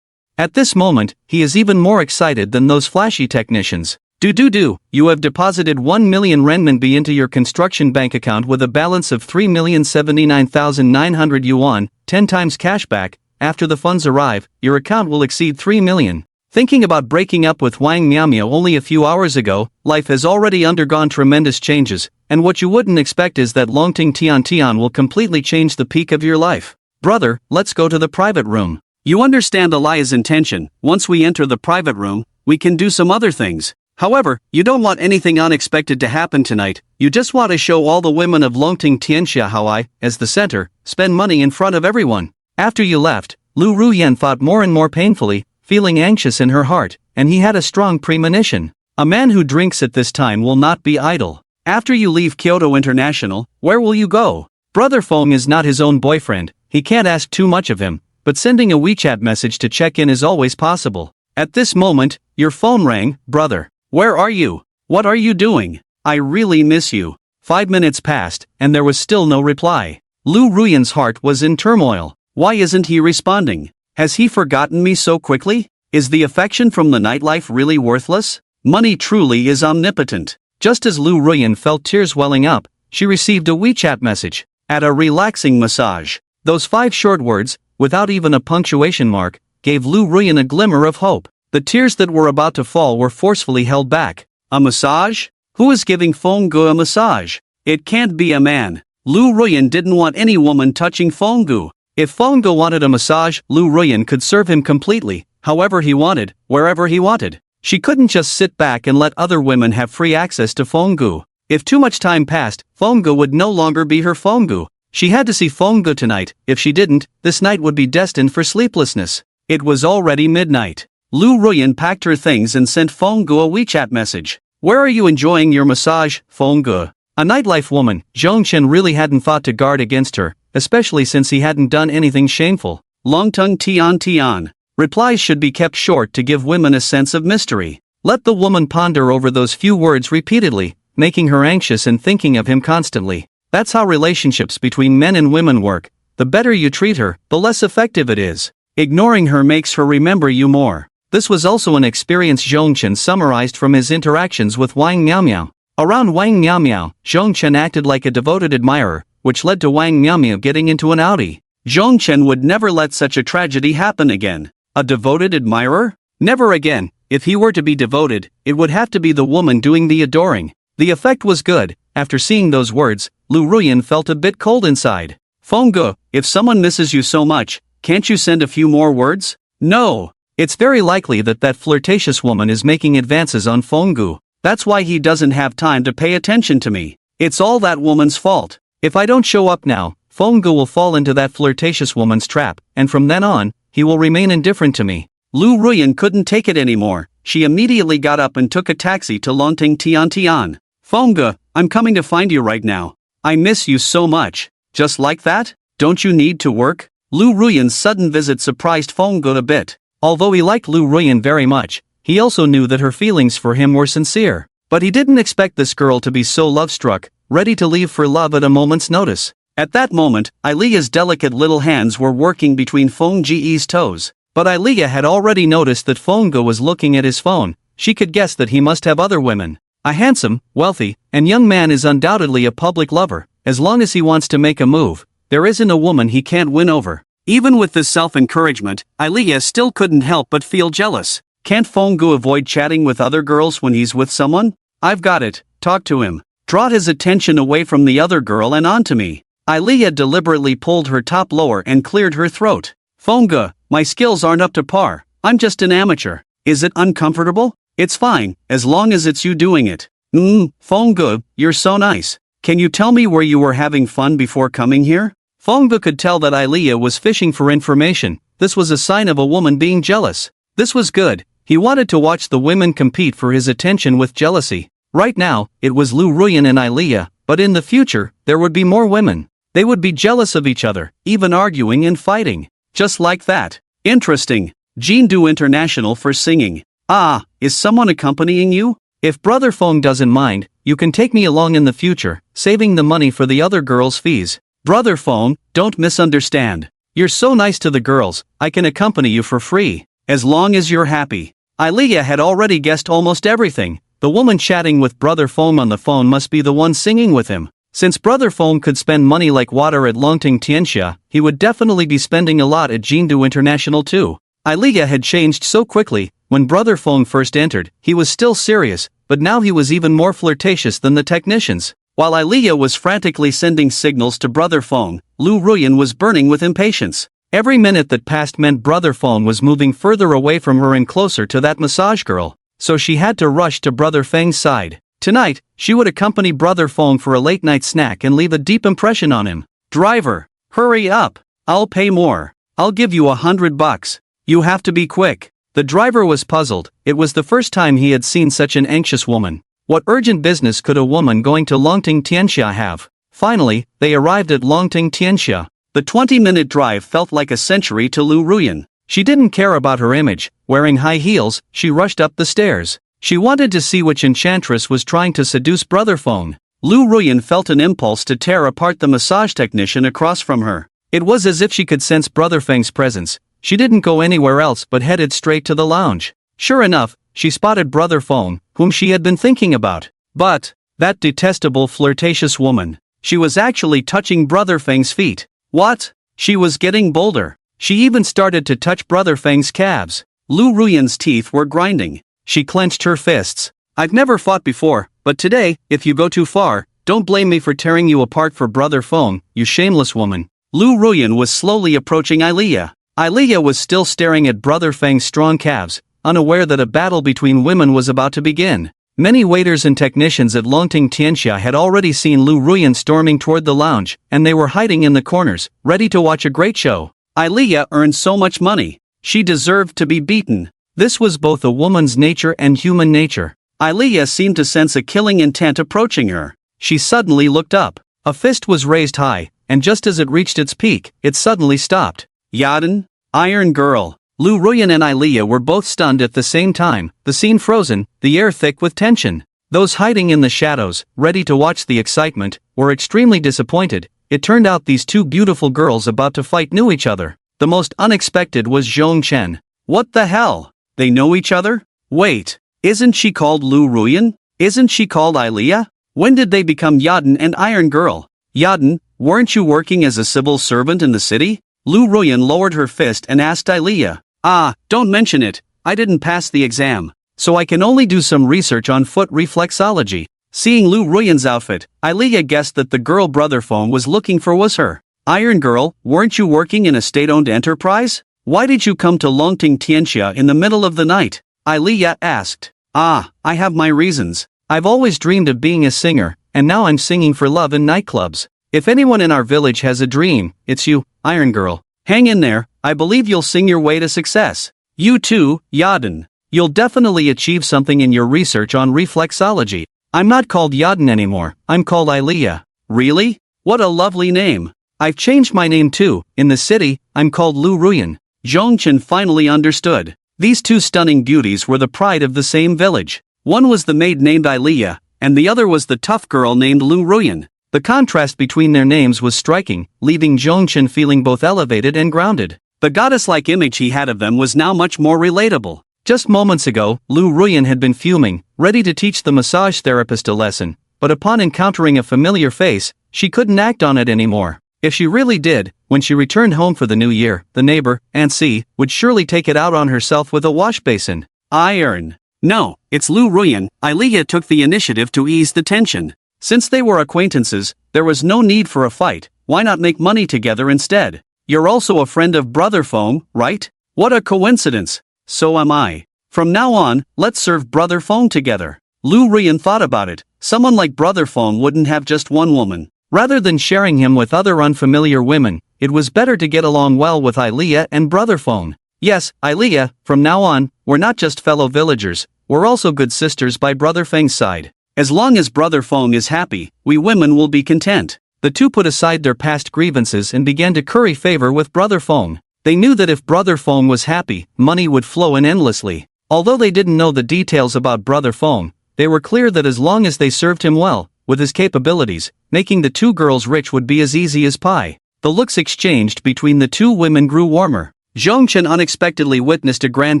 At this moment, he is even more excited than those flashy technicians. You have deposited 1 million renminbi into your construction bank account with a balance of 3,079,900 yuan, 10 times cashback. After the funds arrive, your account will exceed 3 million. Thinking about breaking up with Wang Miaomiao only a few hours ago, life has already undergone tremendous changes, and what you wouldn't expect is that Longting Tian will completely change the peak of your life. Brother, let's go to the private room. You understand Elia's intention. Once we enter the private room, we can do some other things. However, you don't want anything unexpected to happen tonight. You just want to show all the women of Longting Tianxia how I, as the center, spend money in front of everyone. After you left, Lu Ruyan thought more and more painfully, feeling anxious in her heart, and he had a strong premonition. A man who drinks at this time will not be idle. After you leave Kyoto International, where will you go? Brother Feng is not his own boyfriend, he can't ask too much of him, but sending a WeChat message to check in is always possible. At this moment, your phone rang. Brother, where are you? What are you doing? I really miss you. 5 minutes passed, and there was still no reply. Lu Ruyan's heart was in turmoil. Why isn't he responding? Has he forgotten me so quickly? Is the affection from the nightlife really worthless? Money truly is omnipotent. Just as Lu Ruyan felt tears welling up, she received a WeChat message. At a relaxing massage. Those 5 short words, without even a punctuation mark, gave Lu Ruyan a glimmer of hope. The tears that were about to fall were forcefully held back. A massage? Who is giving Feng Gu a massage? It can't be a man. Lu Ruyan didn't want any woman touching Feng Gu. If Feng Gu wanted a massage, Lu Ruyan could serve him completely, however he wanted, wherever he wanted. She couldn't just sit back and let other women have free access to Feng Gu. If too much time passed, Feng Gu would no longer be her Feng Gu. She had to see Feng Gu tonight. If she didn't, this night would be destined for sleeplessness. It was already midnight. Lu Ruyan packed her things and sent Feng Gu a WeChat message. Where are you enjoying your massage, Feng Gu? A nightlife woman, Zhong Chen really hadn't thought to guard against her, especially since he hadn't done anything shameful. Longtung Tian. Replies should be kept short to give women a sense of mystery. Let the woman ponder over those few words repeatedly, making her anxious and thinking of him constantly. That's how relationships between men and women work. The better you treat her, the less effective it is. Ignoring her makes her remember you more. This was also an experience Zhong Chen summarized from his interactions with Wang Miaomiao. Around Wang Miaomiao, Zhong Chen acted like a devoted admirer, which led to Wang Miaomiao getting into an Audi. Zhong Chen would never let such a tragedy happen again. A devoted admirer? Never again. If he were to be devoted, it would have to be the woman doing the adoring. The effect was good. After seeing those words, Lu Ruyan felt a bit cold inside. Feng Gu, if someone misses you so much, can't you send a few more words? No. It's very likely that flirtatious woman is making advances on Feng Gu. That's why he doesn't have time to pay attention to me. It's all that woman's fault. If I don't show up now, Feng Gu will fall into that flirtatious woman's trap, and from then on, he will remain indifferent to me. Lu Ruyan couldn't take it anymore. She immediately got up and took a taxi to Longting Tian. Feng Gu, I'm coming to find you right now. I miss you so much. Just like that? Don't you need to work? Lu Ruyan's sudden visit surprised Feng Gu a bit. Although he liked Lu Ruyan very much, he also knew that her feelings for him were sincere. But he didn't expect this girl to be so love-struck, ready to leave for love at a moment's notice. At that moment, Ilya's delicate little hands were working between Feng Ji's toes. But Ilya had already noticed that Feng Gu was looking at his phone. She could guess that he must have other women. A handsome, wealthy, and young man is undoubtedly a public lover. As long as he wants to make a move, there isn't a woman he can't win over. Even with this self-encouragement, Ilya still couldn't help but feel jealous. Can't Feng Gu avoid chatting with other girls when he's with someone? I've got it, talk to him. Draw his attention away from the other girl and onto me. Ilya deliberately pulled her top lower and cleared her throat. Feng Gu, my skills aren't up to par. I'm just an amateur. Is it uncomfortable? It's fine, as long as it's you doing it. Feng Gu, you're so nice. Can you tell me where you were having fun before coming here? Feng Gu could tell that Ilya was fishing for information. This was a sign of a woman being jealous. This was good. He wanted to watch the women compete for his attention with jealousy. Right now, it was Lu Ruyan and Ilea, but in the future, there would be more women. They would be jealous of each other, even arguing and fighting. Just like that. Interesting. Jindu International for singing. Ah, is someone accompanying you? If Brother Feng doesn't mind, you can take me along in the future, saving the money for the other girls' fees. Brother Feng, don't misunderstand. You're so nice to the girls, I can accompany you for free, as long as you're happy. Ilea had already guessed almost everything. The woman chatting with Brother Feng on the phone must be the one singing with him. Since Brother Feng could spend money like water at Longting Tianxia, he would definitely be spending a lot at Jindu International too. Ilea had changed so quickly. When Brother Feng first entered, he was still serious, but now he was even more flirtatious than the technicians. While Ilea was frantically sending signals to Brother Feng, Lu Ruyan was burning with impatience. Every minute that passed meant Brother Feng was moving further away from her and closer to that massage girl, so she had to rush to Brother Feng's side. Tonight, she would accompany Brother Feng for a late-night snack and leave a deep impression on him. Driver, hurry up. I'll pay more. I'll give you $100. You have to be quick. The driver was puzzled. It was the first time he had seen such an anxious woman. What urgent business could a woman going to Longting Tianxia have? Finally, they arrived at Longting Tianxia. The 20-minute drive felt like a century to Lu Ruyan. She didn't care about her image. Wearing high heels, she rushed up the stairs. She wanted to see which enchantress was trying to seduce Brother Feng. Lu Ruyan felt an impulse to tear apart the massage technician across from her. It was as if she could sense Brother Feng's presence. She didn't go anywhere else but headed straight to the lounge. Sure enough, she spotted Brother Feng, whom she had been thinking about. But, that detestable flirtatious woman. She was actually touching Brother Feng's feet. What? She was getting bolder. She even started to touch Brother Feng's calves. Lu Ruyan's teeth were grinding. She clenched her fists. I've never fought before, but today, if you go too far, don't blame me for tearing you apart for Brother Feng, you shameless woman. Lu Ruyan was slowly approaching Ilea. Ilea was still staring at Brother Feng's strong calves, unaware that a battle between women was about to begin. Many waiters and technicians at Longting Tianxia had already seen Lu Ruyan storming toward the lounge, and they were hiding in the corners, ready to watch a great show. Ilea earned so much money. She deserved to be beaten. This was both a woman's nature and human nature. Ilea seemed to sense a killing intent approaching her. She suddenly looked up. A fist was raised high, and just as it reached its peak, it suddenly stopped. Yaden? Iron Girl. Lu Ruyan and Ilea were both stunned at the same time, the scene frozen, the air thick with tension. Those hiding in the shadows, ready to watch the excitement, were extremely disappointed. It turned out these two beautiful girls about to fight knew each other. The most unexpected was Zhong Chen. What the hell? They know each other? Wait, isn't she called Lu Ruyan? Isn't she called Ilea? When did they become Yaden and Iron Girl? Yaden, weren't you working as a civil servant in the city? Lu Ruyan lowered her fist and asked Ilea. Ah, don't mention it. I didn't pass the exam, so I can only do some research on foot reflexology. Seeing Lu Ruyan's outfit, Ilea guessed that the girl Brother Feng was looking for was her. Iron Girl, weren't you working in a state-owned enterprise? Why did you come to Longting Tianxia in the middle of the night? Ilea asked. Ah, I have my reasons. I've always dreamed of being a singer, and now I'm singing for love in nightclubs. If anyone in our village has a dream, it's you, Iron Girl. Hang in there, I believe you'll sing your way to success. You too, Yaden. You'll definitely achieve something in your research on reflexology. I'm not called Yaden anymore, I'm called Ilea. Really? What a lovely name. I've changed my name too. In the city, I'm called Lu Ruyan. Zhong Chen finally understood. These two stunning beauties were the pride of the same village. One was the maid named Ilea, and the other was the tough girl named Lu Ruyan. The contrast between their names was striking, leaving Zhong Chen feeling both elevated and grounded. The goddess-like image he had of them was now much more relatable. Just moments ago, Lu Ruyan had been fuming, ready to teach the massage therapist a lesson, but upon encountering a familiar face, she couldn't act on it anymore. If she really did, when she returned home for the new year, the neighbor, Aunt C, would surely take it out on herself with a wash basin. Iron. No, it's Lu Ruyan. Ilea took the initiative to ease the tension. Since they were acquaintances, there was no need for a fight. Why not make money together instead? You're also a friend of Brother Feng, right? What a coincidence. So am I. From now on, let's serve Brother Feng together. Lu Ruyan thought about it. Someone like Brother Feng wouldn't have just one woman. Rather than sharing him with other unfamiliar women, it was better to get along well with Ilea and Brother Feng. Yes, Ilea, from now on, we're not just fellow villagers, we're also good sisters by Brother Feng's side. As long as Brother Feng is happy, we women will be content. The two put aside their past grievances and began to curry favor with Brother Feng. They knew that if Brother Feng was happy, money would flow in endlessly. Although they didn't know the details about Brother Feng, they were clear that as long as they served him well, with his capabilities, making the two girls rich would be as easy as pie. The looks exchanged between the two women grew warmer. Zhongchen unexpectedly witnessed a grand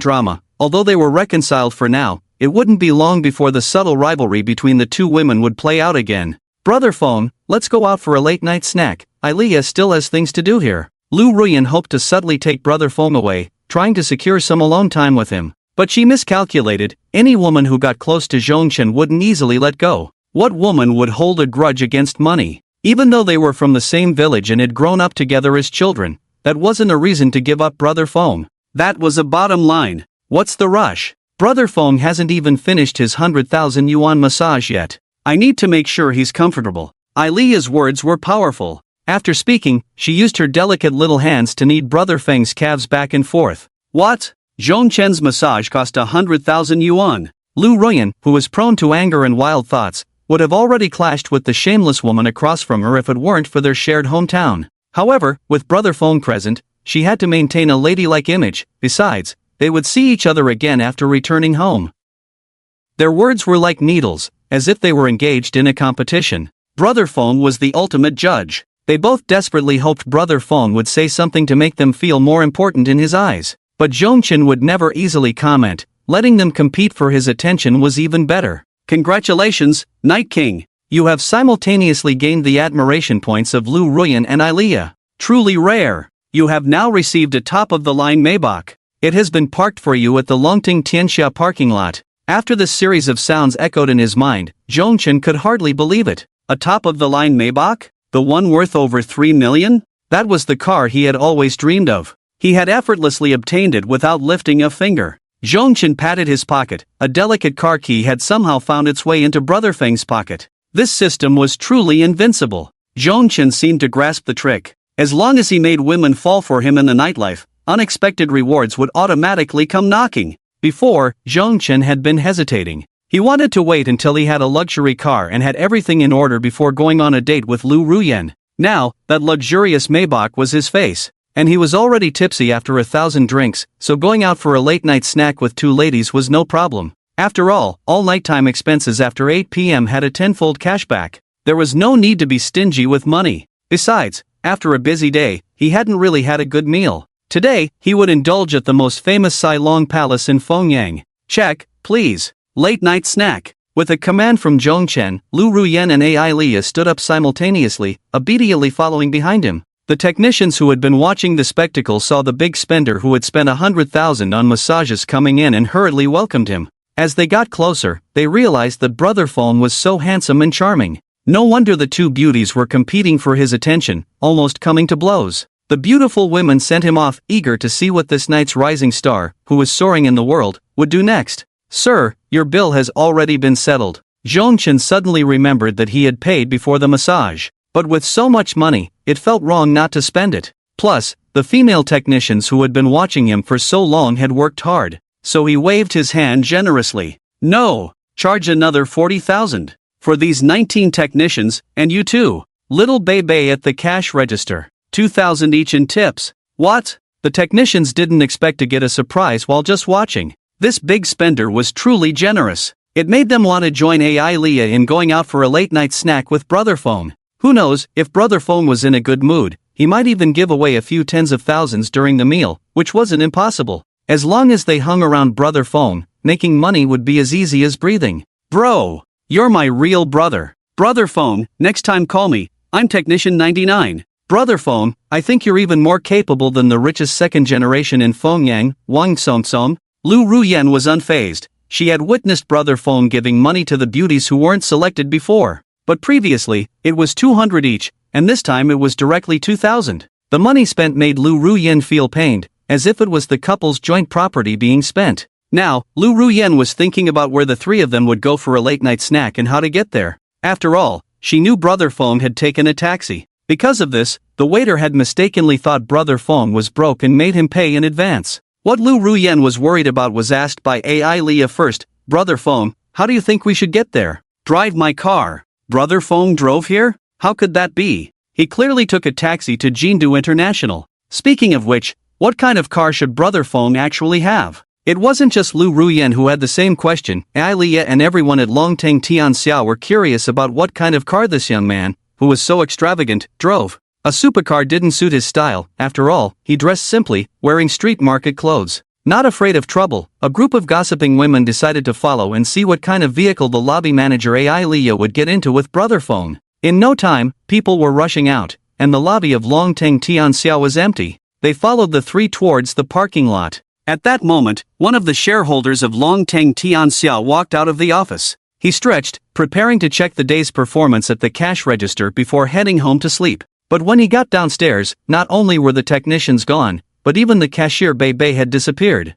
drama. Although they were reconciled for now, it wouldn't be long before the subtle rivalry between the two women would play out again. Brother Feng, let's go out for a late-night snack. Ilea still has things to do here. Lu Ruyan hoped to subtly take Brother Feng away, trying to secure some alone time with him. But she miscalculated. Any woman who got close to Zhongchen wouldn't easily let go. What woman would hold a grudge against money? Even though they were from the same village and had grown up together as children, that wasn't a reason to give up Brother Feng. That was a bottom line. What's the rush? Brother Feng hasn't even finished his 100,000 yuan massage yet. I need to make sure he's comfortable. Ilea's words were powerful. After speaking, she used her delicate little hands to knead Brother Feng's calves back and forth. What? Zhongchen's massage cost 100,000 yuan. Lu Ruyan, who was prone to anger and wild thoughts, would have already clashed with the shameless woman across from her if it weren't for their shared hometown. However, with Brother Feng present, she had to maintain a ladylike image. Besides, they would see each other again after returning home. Their words were like needles, as if they were engaged in a competition. Brother Feng was the ultimate judge. They both desperately hoped Brother Feng would say something to make them feel more important in his eyes. But Zhongchen would never easily comment. Letting them compete for his attention was even better. Congratulations, Night King. You have simultaneously gained the admiration points of Lu Ruyan and Ilea. Truly rare. You have now received a top-of-the-line Maybach. It has been parked for you at the Longting Tianxia parking lot. After this series of sounds echoed in his mind, Zhongchen could hardly believe it. A top-of-the-line Maybach? The one worth over 3 million? That was the car he had always dreamed of. He had effortlessly obtained it without lifting a finger. Zhongchen patted his pocket. A delicate car key had somehow found its way into Brother Feng's pocket. This system was truly invincible. Zhongchen seemed to grasp the trick. As long as he made women fall for him in the nightlife, unexpected rewards would automatically come knocking. Before, Zhongchen had been hesitating. He wanted to wait until he had a luxury car and had everything in order before going on a date with Lu Ruyan. Now, that luxurious Maybach was his face. And he was already tipsy after 1,000 drinks, so going out for a late-night snack with two ladies was no problem. After all nighttime expenses after 8 p.m. had a tenfold cashback. There was no need to be stingy with money. Besides, after a busy day, he hadn't really had a good meal. Today, he would indulge at the most famous Cailong Palace in Fengyang. Check, please. Late-night snack. With a command from Zhongchen, Lu Ruyan and Ilea stood up simultaneously, obediently following behind him. The technicians who had been watching the spectacle saw the big spender who had spent 100,000 on massages coming in and hurriedly welcomed him. As they got closer, they realized that Brother Feng was so handsome and charming. No wonder the two beauties were competing for his attention, almost coming to blows. The beautiful women sent him off, eager to see what this night's rising star, who was soaring in the world, would do next. Sir, your bill has already been settled. Zhongchen suddenly remembered that he had paid before the massage. But with so much money, it felt wrong not to spend it. Plus, the female technicians who had been watching him for so long had worked hard. So he waved his hand generously. No, charge another 40,000. For these 19 technicians, and you too. Little Bebe at the cash register. 2,000 each in tips. What? The technicians didn't expect to get a surprise while just watching. This big spender was truly generous. It made them want to join Ilea in going out for a late-night snack with Brother Feng. Who knows, if Brother Feng was in a good mood, he might even give away a few tens of thousands during the meal, which wasn't impossible. As long as they hung around Brother Feng, making money would be as easy as breathing. Bro, you're my real brother. Brother Feng, next time call me, I'm Technician 99. Brother Feng, I think you're even more capable than the richest second generation in Fengyang, Wang Songsom. Lu Ruyan was unfazed. She had witnessed Brother Feng giving money to the beauties who weren't selected before. But previously, it was 200 each, and this time it was directly 2,000. The money spent made Lu Ruyan feel pained, as if it was the couple's joint property being spent. Now, Lu Ruyan was thinking about where the three of them would go for a late-night snack and how to get there. After all, she knew Brother Feng had taken a taxi. Because of this, the waiter had mistakenly thought Brother Feng was broke and made him pay in advance. What Lu Ruyan was worried about was asked by AI Leah first. Brother Feng, how do you think we should get there? Drive my car. Brother Feng drove here? How could that be? He clearly took a taxi to Jindu International. Speaking of which, what kind of car should Brother Feng actually have? It wasn't just Lu Ruyan who had the same question. AI Leah and everyone at Longteng Tianxiao were curious about what kind of car this young man, who was so extravagant, drove. A supercar didn't suit his style. After all, he dressed simply, wearing street market clothes. Not afraid of trouble, a group of gossiping women decided to follow and see what kind of vehicle the lobby manager AI Leah would get into with Brother Feng. In no time, people were rushing out, and the lobby of Longteng Tianxiao was empty. They followed the three towards the parking lot. At that moment, one of the shareholders of Longteng Tianxiao walked out of the office. He stretched, preparing to check the day's performance at the cash register before heading home to sleep. But when he got downstairs, not only were the technicians gone, but even the cashier Bei had disappeared.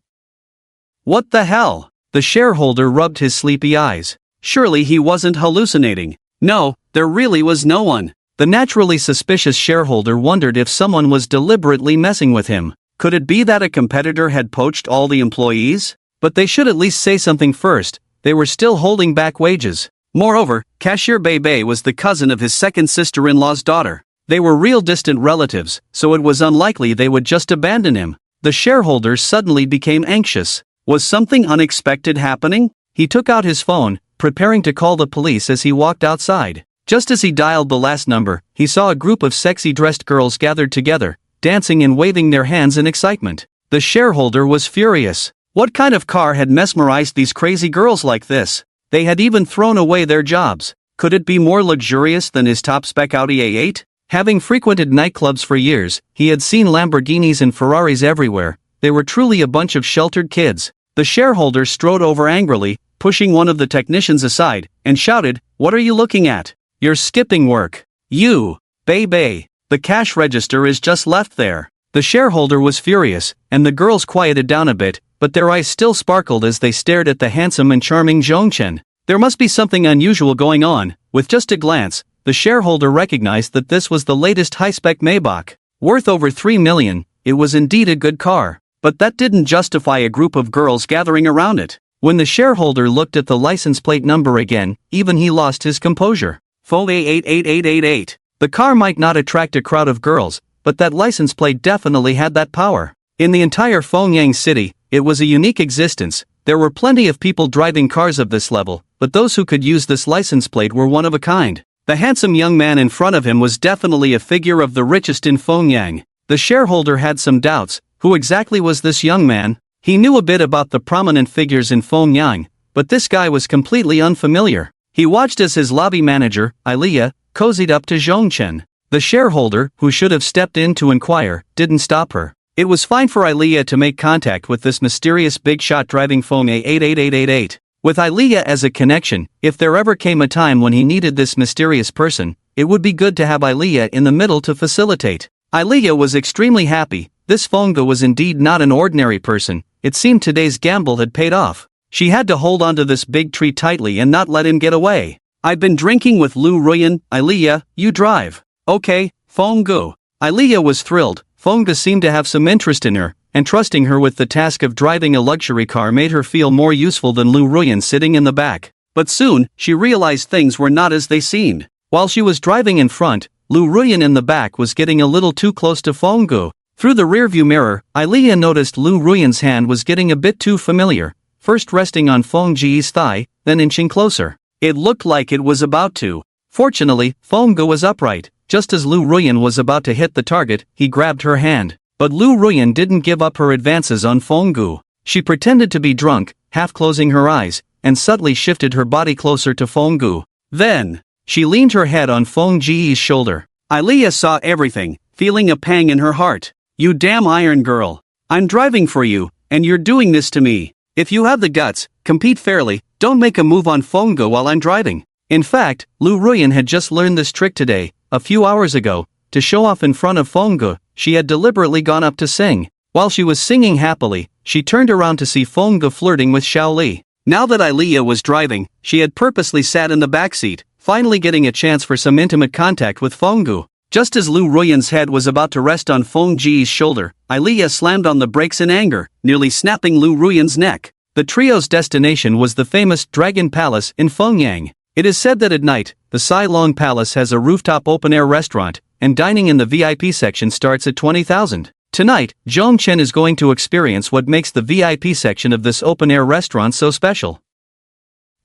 What the hell? The shareholder rubbed his sleepy eyes. Surely he wasn't hallucinating. No, there really was no one. The naturally suspicious shareholder wondered if someone was deliberately messing with him. Could it be that a competitor had poached all the employees? But they should at least say something first. They were still holding back wages. Moreover, cashier Bei was the cousin of his second sister-in-law's daughter. They were real distant relatives, so it was unlikely they would just abandon him. The shareholder suddenly became anxious. Was something unexpected happening? He took out his phone, preparing to call the police as he walked outside. Just as he dialed the last number, he saw a group of sexy dressed girls gathered together, dancing and waving their hands in excitement. The shareholder was furious. What kind of car had mesmerized these crazy girls like this? They had even thrown away their jobs. Could it be more luxurious than his top-spec Audi A8? Having frequented nightclubs for years, he had seen Lamborghinis and Ferraris everywhere. They were truly a bunch of sheltered kids. The shareholder strode over angrily, pushing one of the technicians aside, and shouted, "What are you looking at? You're skipping work. You, Bei. The cash register is just left there." The shareholder was furious, and the girls quieted down a bit, but their eyes still sparkled as they stared at the handsome and charming Zhongchen. There must be something unusual going on. With just a glance, the shareholder recognized that this was the latest high-spec Maybach. Worth over 3 million, it was indeed a good car. But that didn't justify a group of girls gathering around it. When the shareholder looked at the license plate number again, even he lost his composure. Feng A88888. The car might not attract a crowd of girls, but that license plate definitely had that power. In the entire Fengyang city, it was a unique existence. There were plenty of people driving cars of this level, but those who could use this license plate were one of a kind. The handsome young man in front of him was definitely a figure of the richest in Fengyang. The shareholder had some doubts. Who exactly was this young man? He knew a bit about the prominent figures in Fengyang, but this guy was completely unfamiliar. He watched as his lobby manager, Ilya, cozied up to Zhongchen. The shareholder, who should have stepped in to inquire, didn't stop her. It was fine for Ilya to make contact with this mysterious big shot driving Feng A88888. With Ilya as a connection, if there ever came a time when he needed this mysterious person, it would be good to have Ilya in the middle to facilitate. Ilya was extremely happy. This Fengge was indeed not an ordinary person. It seemed today's gamble had paid off. She had to hold onto this big tree tightly and not let him get away. "I've been drinking with Lu Ruyan. Ilya, you drive." "Okay, Fengge." Ilya was thrilled. Fengge seemed to have some interest in her, and trusting her with the task of driving a luxury car made her feel more useful than Lu Ruyan sitting in the back. But soon, she realized things were not as they seemed. While she was driving in front, Lu Ruyan in the back was getting a little too close to Fengge. Through the rearview mirror, Ilya noticed Lu Ruyan's hand was getting a bit too familiar, first resting on Fengge's thigh, then inching closer. It looked like it was about to. Fortunately, Fengge was upright. Just as Lu Ruyan was about to hit the target, he grabbed her hand. But Lu Ruyan didn't give up her advances on Fengge. She pretended to be drunk, half closing her eyes, and subtly shifted her body closer to Fengge. Then, she leaned her head on Fengge's shoulder. Ilya saw everything, feeling a pang in her heart. "You damn iron girl. I'm driving for you, and you're doing this to me. If you have the guts, compete fairly, don't make a move on Fengge while I'm driving." In fact, Lu Ruyan had just learned this trick today, a few hours ago. To show off in front of Fengge, she had deliberately gone up to sing. While she was singing happily, she turned around to see Fengge flirting with Xiaoli. Now that Ilya was driving, she had purposely sat in the backseat, finally getting a chance for some intimate contact with Fengge. Just as Lu Ruyan's head was about to rest on Feng Ji's shoulder, Ilya slammed on the brakes in anger, nearly snapping Lu Ruyan's neck. The trio's destination was the famous Dragon Palace in Fengyang. It is said that at night, the Sai Long Palace has a rooftop open-air restaurant, and dining in the VIP section starts at 20,000. Tonight, Zhong Chen is going to experience what makes the VIP section of this open-air restaurant so special.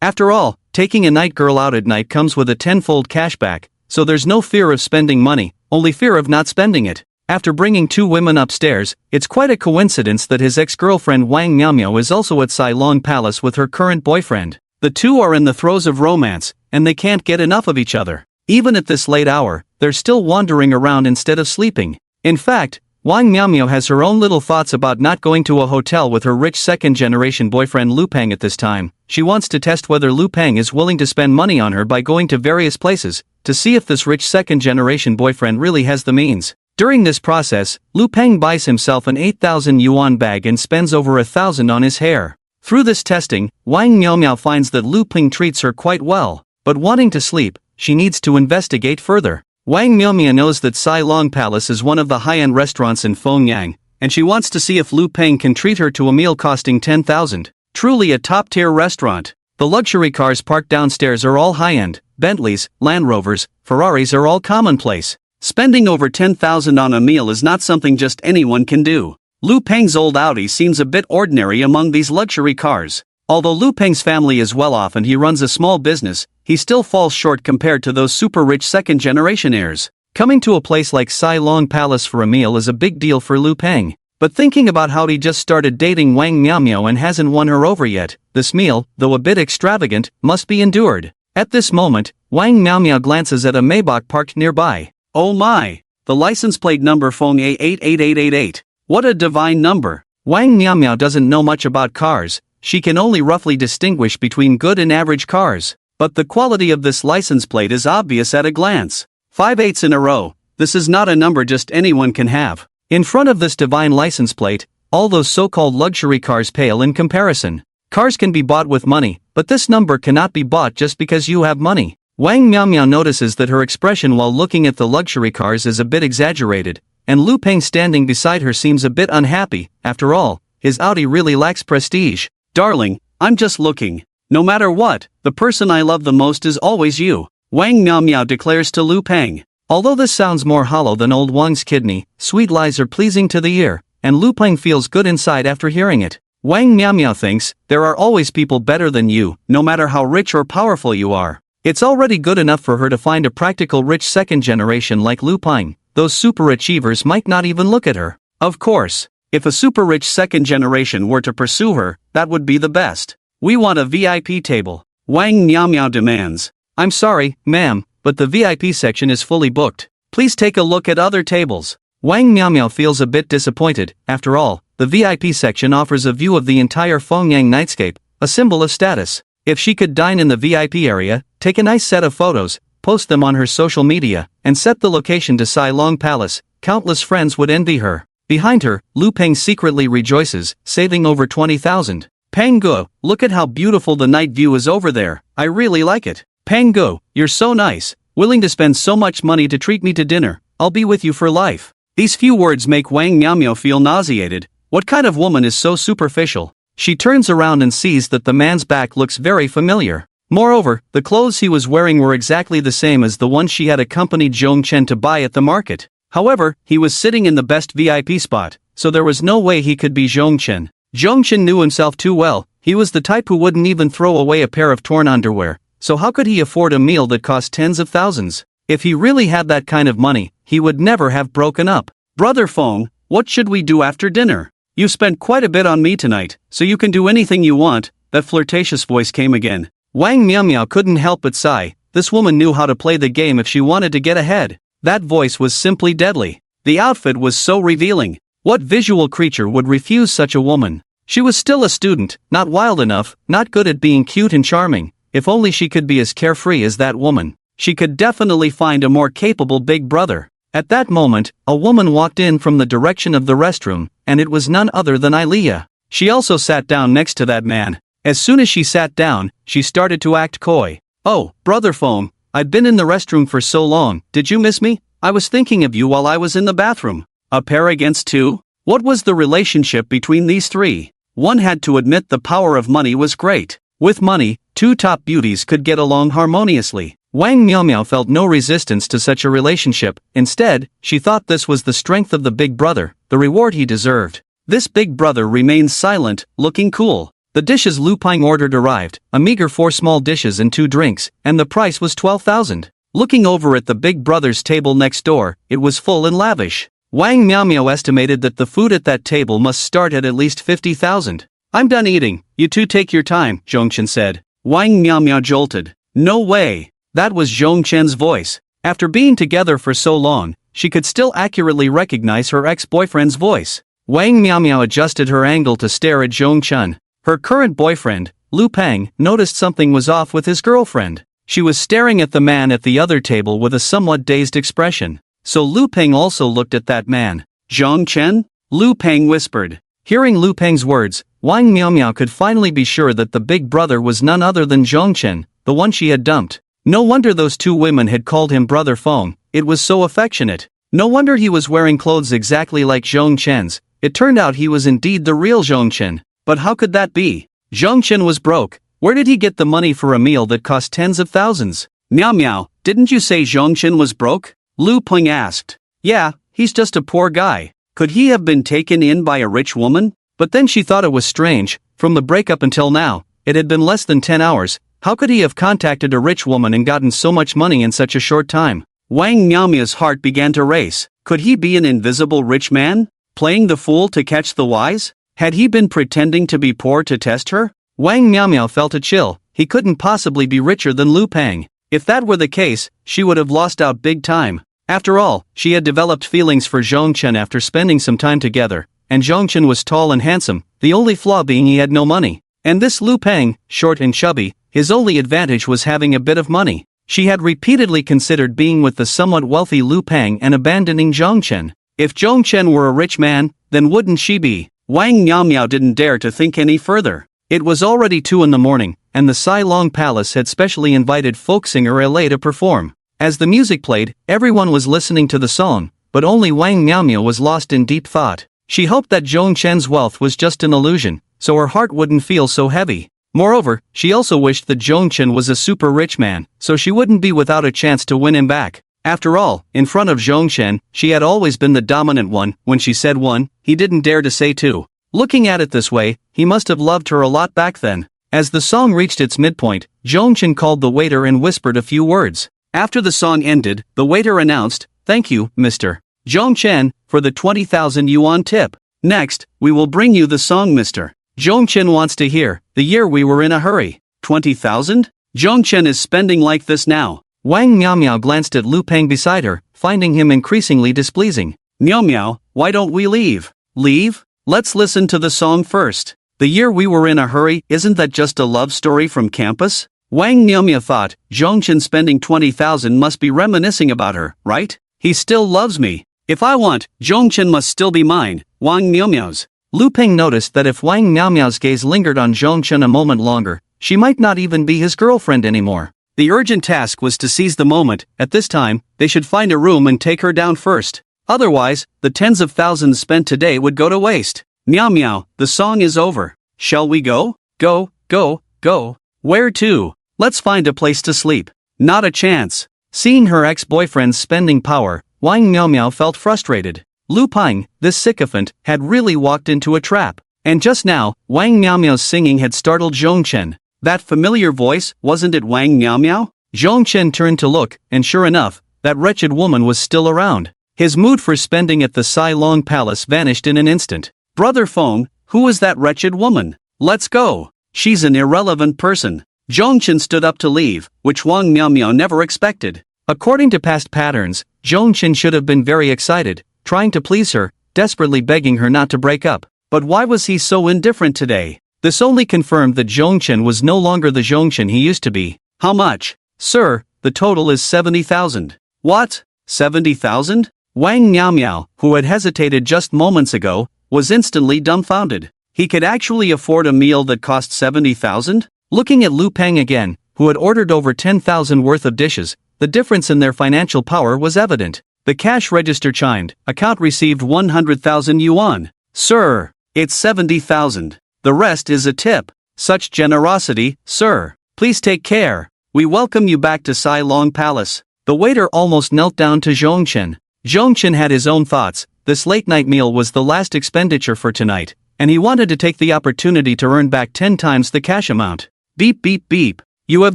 After all, taking a night girl out at night comes with a tenfold cashback, so there's no fear of spending money, only fear of not spending it. After bringing two women upstairs, it's quite a coincidence that his ex-girlfriend Wang Miaomiao is also at Sai Long Palace with her current boyfriend. The two are in the throes of romance, and they can't get enough of each other. Even at this late hour, they're still wandering around instead of sleeping. In fact, Wang Miaomiao has her own little thoughts about not going to a hotel with her rich second-generation boyfriend Lu Peng at this time. She wants to test whether Lu Peng is willing to spend money on her by going to various places, to see if this rich second-generation boyfriend really has the means. During this process, Lu Peng buys himself an 8,000 yuan bag and spends over 1,000 on his hair. Through this testing, Wang Miaomiao finds that Lu Peng treats her quite well, but wanting to sleep, she needs to investigate further. Wang Miaomiao knows that Sai Long Palace is one of the high-end restaurants in Fengyang, and she wants to see if Lu Peng can treat her to a meal costing 10,000. Truly a top-tier restaurant. The luxury cars parked downstairs are all high-end. Bentleys, Land Rovers, Ferraris are all commonplace. Spending over 10,000 on a meal is not something just anyone can do. Lu Peng's old Audi seems a bit ordinary among these luxury cars. Although Lu Peng's family is well off and he runs a small business, he still falls short compared to those super-rich second-generation heirs. Coming to a place like Sai Long Palace for a meal is a big deal for Lu Peng. But thinking about how he just started dating Wang Miaomiao and hasn't won her over yet, this meal, though a bit extravagant, must be endured. At this moment, Wang Miaomiao glances at a Maybach parked nearby. Oh my! The license plate number Feng A88888. What a divine number! Wang Miaomiao doesn't know much about cars, she can only roughly distinguish between good and average cars. But the quality of this license plate is obvious at a glance. 5 8s in a row, this is not a number just anyone can have. In front of this divine license plate, all those so-called luxury cars pale in comparison. Cars can be bought with money, but this number cannot be bought just because you have money. Wang Miaomiao notices that her expression while looking at the luxury cars is a bit exaggerated, and Lu Peng standing beside her seems a bit unhappy. After all, his Audi really lacks prestige. Darling, I'm just looking. No matter what, the person I love the most is always you, Wang Miaomiao declares to Lu Peng. Although this sounds more hollow than old Wang's kidney, sweet lies are pleasing to the ear, and Lu Peng feels good inside after hearing it. Wang Miaomiao thinks, there are always people better than you, no matter how rich or powerful you are. It's already good enough for her to find a practical rich second generation like Lu Peng. Those super achievers might not even look at her. Of course, if a super rich second generation were to pursue her, that would be the best. We want a VIP table, Wang Miaomiao demands. I'm sorry, ma'am, but the VIP section is fully booked. Please take a look at other tables. Wang Miaomiao feels a bit disappointed. After all, the VIP section offers a view of the entire Fengyang nightscape, a symbol of status. If she could dine in the VIP area, take a nice set of photos, post them on her social media, and set the location to Sai Long Palace, countless friends would envy her. Behind her, Lu Peng secretly rejoices, saving over 20,000. Peng Gu, look at how beautiful the night view is over there, I really like it. Peng Gu, you're so nice, willing to spend so much money to treat me to dinner, I'll be with you for life. These few words make Wang Miaomiao feel nauseated. What kind of woman is so superficial? She turns around and sees that the man's back looks very familiar. Moreover, the clothes he was wearing were exactly the same as the ones she had accompanied Zhong Chen to buy at the market. However, he was sitting in the best VIP spot, so there was no way he could be Zhong Chen. Zhong Chen knew himself too well, he was the type who wouldn't even throw away a pair of torn underwear, so how could he afford a meal that cost tens of thousands? If he really had that kind of money, he would never have broken up. Brother Feng, what should we do after dinner? You spent quite a bit on me tonight, so you can do anything you want. That flirtatious voice came again. Wang Miaomiao couldn't help but sigh. This woman knew how to play the game if she wanted to get ahead. That voice was simply deadly. The outfit was so revealing. What visual creature would refuse such a woman? She was still a student, not wild enough, not good at being cute and charming. If only she could be as carefree as that woman. She could definitely find a more capable big brother. At that moment, a woman walked in from the direction of the restroom, and it was none other than Ilya. She also sat down next to that man. As soon as she sat down, she started to act coy. Oh, Brother Feng, I'd been in the restroom for so long, did you miss me? I was thinking of you while I was in the bathroom. A pair against two? What was the relationship between these three? One had to admit the power of money was great. With money, two top beauties could get along harmoniously. Wang Miaomiao felt no resistance to such a relationship. Instead, she thought this was the strength of the big brother, the reward he deserved. This big brother remained silent, looking cool. The dishes Lu Peng ordered arrived, a meager 4 small dishes and 2 drinks, and the price was 12,000. Looking over at the big brother's table next door, it was full and lavish. Wang Miaomiao estimated that the food at that table must start at least 50,000. I'm done eating, you two take your time, Zhongchen said. Wang Miaomiao jolted. No way! That was Zhongchen's voice. After being together for so long, she could still accurately recognize her ex-boyfriend's voice. Wang Miaomiao adjusted her angle to stare at Zhongchen. Her current boyfriend, Lu Peng, noticed something was off with his girlfriend. She was staring at the man at the other table with a somewhat dazed expression. So Lu Peng also looked at that man. Zhongchen? Lu Peng whispered. Hearing Lu Peng's words, Wang Miaomiao could finally be sure that the big brother was none other than Zhongchen, the one she had dumped. No wonder those two women had called him Brother Feng, it was so affectionate. No wonder he was wearing clothes exactly like Zhongchen's. It turned out he was indeed the real Zhongchen. But how could that be? Zhongchen was broke. Where did he get the money for a meal that cost tens of thousands? Miao Miao, didn't you say Zhongchen was broke? Lu Peng asked. Yeah, he's just a poor guy. Could he have been taken in by a rich woman? But then she thought it was strange. From the breakup until now, it had been less than 10 hours. How could he have contacted a rich woman and gotten so much money in such a short time? Wang Miaomiao's heart began to race. Could he be an invisible rich man? Playing the fool to catch the wise? Had he been pretending to be poor to test her? Wang Miaomiao felt a chill. He couldn't possibly be richer than Lu Peng. If that were the case, she would have lost out big time. After all, she had developed feelings for Zhongchen after spending some time together, and Zhongchen was tall and handsome, the only flaw being he had no money. And this Lu Peng, short and chubby, his only advantage was having a bit of money. She had repeatedly considered being with the somewhat wealthy Lu Peng and abandoning Zhongchen. If Zhongchen were a rich man, then wouldn't she be? Wang Miaomiao didn't dare to think any further. It was already 2 in the morning, and the Sai Long Palace had specially invited folk singer LA to perform. As the music played, everyone was listening to the song, but only Wang Miaomiao was lost in deep thought. She hoped that Zhongchen's wealth was just an illusion, so her heart wouldn't feel so heavy. Moreover, she also wished that Zhongchen was a super rich man, so she wouldn't be without a chance to win him back. After all, in front of Zhongchen, she had always been the dominant one. When she said 1, he didn't dare to say 2. Looking at it this way, he must have loved her a lot back then. As the song reached its midpoint, Zhongchen called the waiter and whispered a few words. After the song ended, the waiter announced, "Thank you, Mr. Zhongchen, for the 20,000 yuan tip. Next, we will bring you the song Mr. Zhongchen wants to hear, The Year We Were in a Hurry." 20,000? Zhongchen is spending like this now. Wang Miaomiao glanced at Lu Peng beside her, finding him increasingly displeasing. Miaomiao, why don't we leave? Leave? Let's listen to the song first. The Year We Were in a Hurry, isn't that just a love story from campus? Wang Miaomiao thought, Zhongchen spending 20,000 must be reminiscing about her, right? He still loves me. If I want, Zhongchen must still be mine. Wang Miaomiao's. Lu Peng noticed that if Wang Miaomiao's gaze lingered on Zhongchen a moment longer, she might not even be his girlfriend anymore. The urgent task was to seize the moment. At this time, they should find a room and take her down first. Otherwise, the tens of thousands spent today would go to waste. Miaomiao, the song is over. Shall we go? Go, go, go. Where to? Let's find a place to sleep. Not a chance. Seeing her ex-boyfriend's spending power, Wang Miaomiao felt frustrated. Lu Peng, this sycophant, had really walked into a trap. And just now, Wang Miaomiao's singing had startled Zhongchen. That familiar voice, wasn't it Wang Miaomiao? Zhongchen turned to look, and sure enough, that wretched woman was still around. His mood for spending at the Sai Long Palace vanished in an instant. Brother Feng, who is that wretched woman? Let's go. She's an irrelevant person. Zhongchen stood up to leave, which Wang Miaomiao never expected. According to past patterns, Zhongchen should have been very excited, trying to please her, desperately begging her not to break up. But why was he so indifferent today? This only confirmed that Zhongchen was no longer the Zhongchen he used to be. How much? Sir, the total is 70,000. What? 70,000? Wang Miaomiao, who had hesitated just moments ago, was instantly dumbfounded. He could actually afford a meal that cost 70,000? Looking at Lu Peng again, who had ordered over 10,000 worth of dishes. The difference in their financial power was evident. The cash register chimed. Account received 100,000 yuan. Sir, it's 70,000. The rest is a tip. Such generosity, sir. Please take care. We welcome you back to Sai Long Palace. The waiter almost knelt down to Zhongchen. Zhongchen had his own thoughts. This late-night meal was the last expenditure for tonight, and he wanted to take the opportunity to earn back 10 times the cash amount. Beep beep beep. You have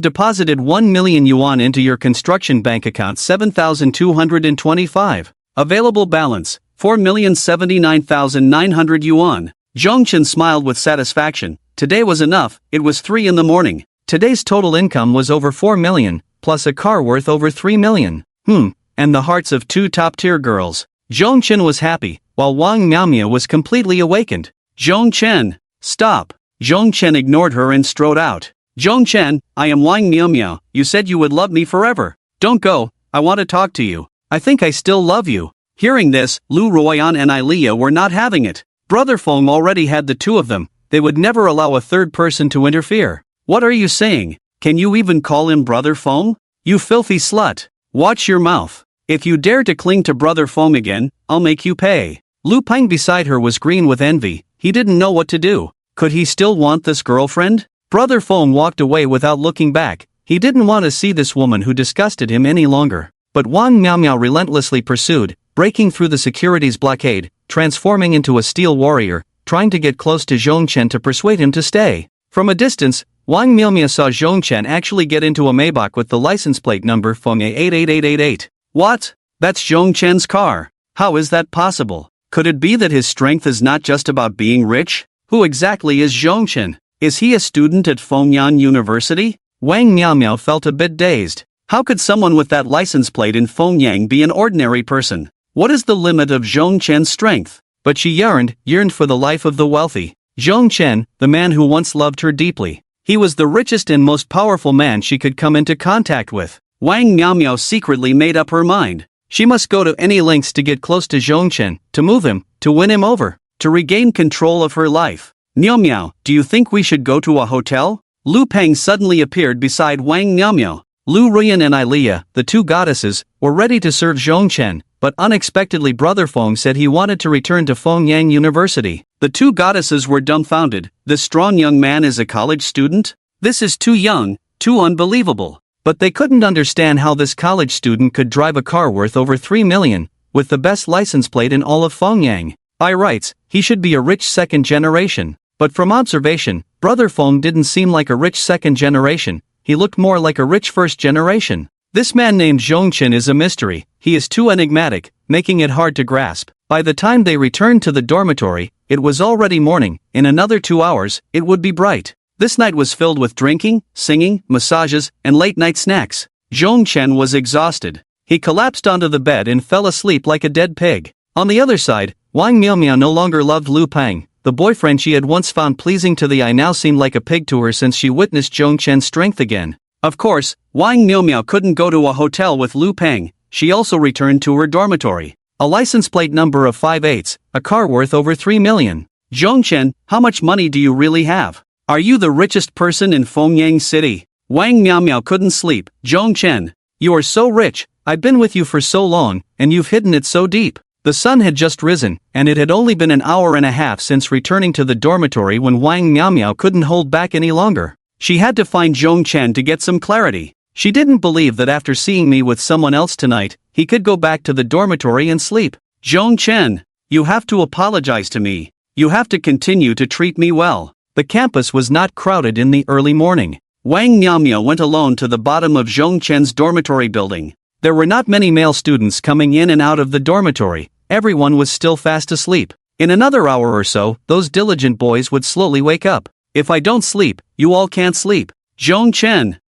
deposited 1 million yuan into your construction bank account 7,225. Available balance, 4,079,900 yuan. Zhongchen smiled with satisfaction. Today was enough. It was 3 in the morning. Today's total income was over 4 million, plus a car worth over 3 million. And the hearts of 2 top-tier girls. Zhongchen was happy, while Wang Miaomia was completely awakened. Zhongchen, stop. Zhongchen ignored her and strode out. Zhongchen, I am Wang Miaomia. You said you would love me forever. Don't go, I want to talk to you. I think I still love you. Hearing this, Lu Ruoyan and Ilia were not having it. Brother Feng already had the 2 of them. They would never allow a third person to interfere. What are you saying? Can you even call him Brother Feng? You filthy slut. Watch your mouth. If you dare to cling to Brother Feng again, I'll make you pay. Lu Peng beside her was green with envy. He didn't know what to do. Could he still want this girlfriend? Brother Feng walked away without looking back. He didn't want to see this woman who disgusted him any longer. But Wang Miaomia relentlessly pursued, breaking through the security's blockade, transforming into a steel warrior, trying to get close to Zhongchen to persuade him to stay. From a distance, Wang Miaomia saw Zhongchen actually get into a Maybach with the license plate number Feng 88888. What? That's Zhongchen's car. How is that possible? Could it be that his strength is not just about being rich? Who exactly is Zhongchen? Is he a student at Fengyan University? Wang Miaomia felt a bit dazed. How could someone with that license plate in Fengyang be an ordinary person? What is the limit of Zhongchen's strength? But she yearned for the life of the wealthy. Zhongchen, the man who once loved her deeply. He was the richest and most powerful man she could come into contact with. Wang Miaomia secretly made up her mind. She must go to any lengths to get close to Zhongchen, to move him, to win him over, to regain control of her life. Miaomia, do you think we should go to a hotel? Lu Peng suddenly appeared beside Wang Miaomia. Lu Ruyan and Ilia, the 2 goddesses, were ready to serve Zhongchen, but unexpectedly Brother Feng said he wanted to return to Fengyang University. The 2 goddesses were dumbfounded. This strong young man is a college student? This is too young, too unbelievable. But they couldn't understand how this college student could drive a car worth over 3 million, with the best license plate in all of Fengyang. By rights, he should be a rich second generation. But from observation, Brother Feng didn't seem like a rich second generation. He looked more like a rich first generation. This man named Zhongchen is a mystery. He is too enigmatic, making it hard to grasp. By the time they returned to the dormitory, it was already morning. In another 2 hours, it would be bright. This night was filled with drinking, singing, massages, and late-night snacks. Zhongchen was exhausted. He collapsed onto the bed and fell asleep like a dead pig. On the other side, Wang Miaomia no longer loved Lu Peng. The boyfriend she had once found pleasing to the eye now seemed like a pig to her since she witnessed Zhongchen's strength again. Of course, Wang Miaomia couldn't go to a hotel with Lu Peng. She also returned to her dormitory. A license plate number of 58, a car worth over 3 million. Zhongchen, how much money do you really have? Are you the richest person in Fengyang City? Wang Miaomia couldn't sleep. Zhongchen, you are so rich. I've been with you for so long, and you've hidden it so deep. The sun had just risen, and it had only been an hour and a half since returning to the dormitory when Wang Miaomia couldn't hold back any longer. She had to find Zhongchen to get some clarity. She didn't believe that after seeing me with someone else tonight, he could go back to the dormitory and sleep. Zhongchen, you have to apologize to me. You have to continue to treat me well. The campus was not crowded in the early morning. Wang Miaomia went alone to the bottom of Zhongchen's dormitory building. There were not many male students coming in and out of the dormitory. Everyone was still fast asleep. In another hour or so, those diligent boys would slowly wake up. If I don't sleep, you all can't sleep. Zhongchen,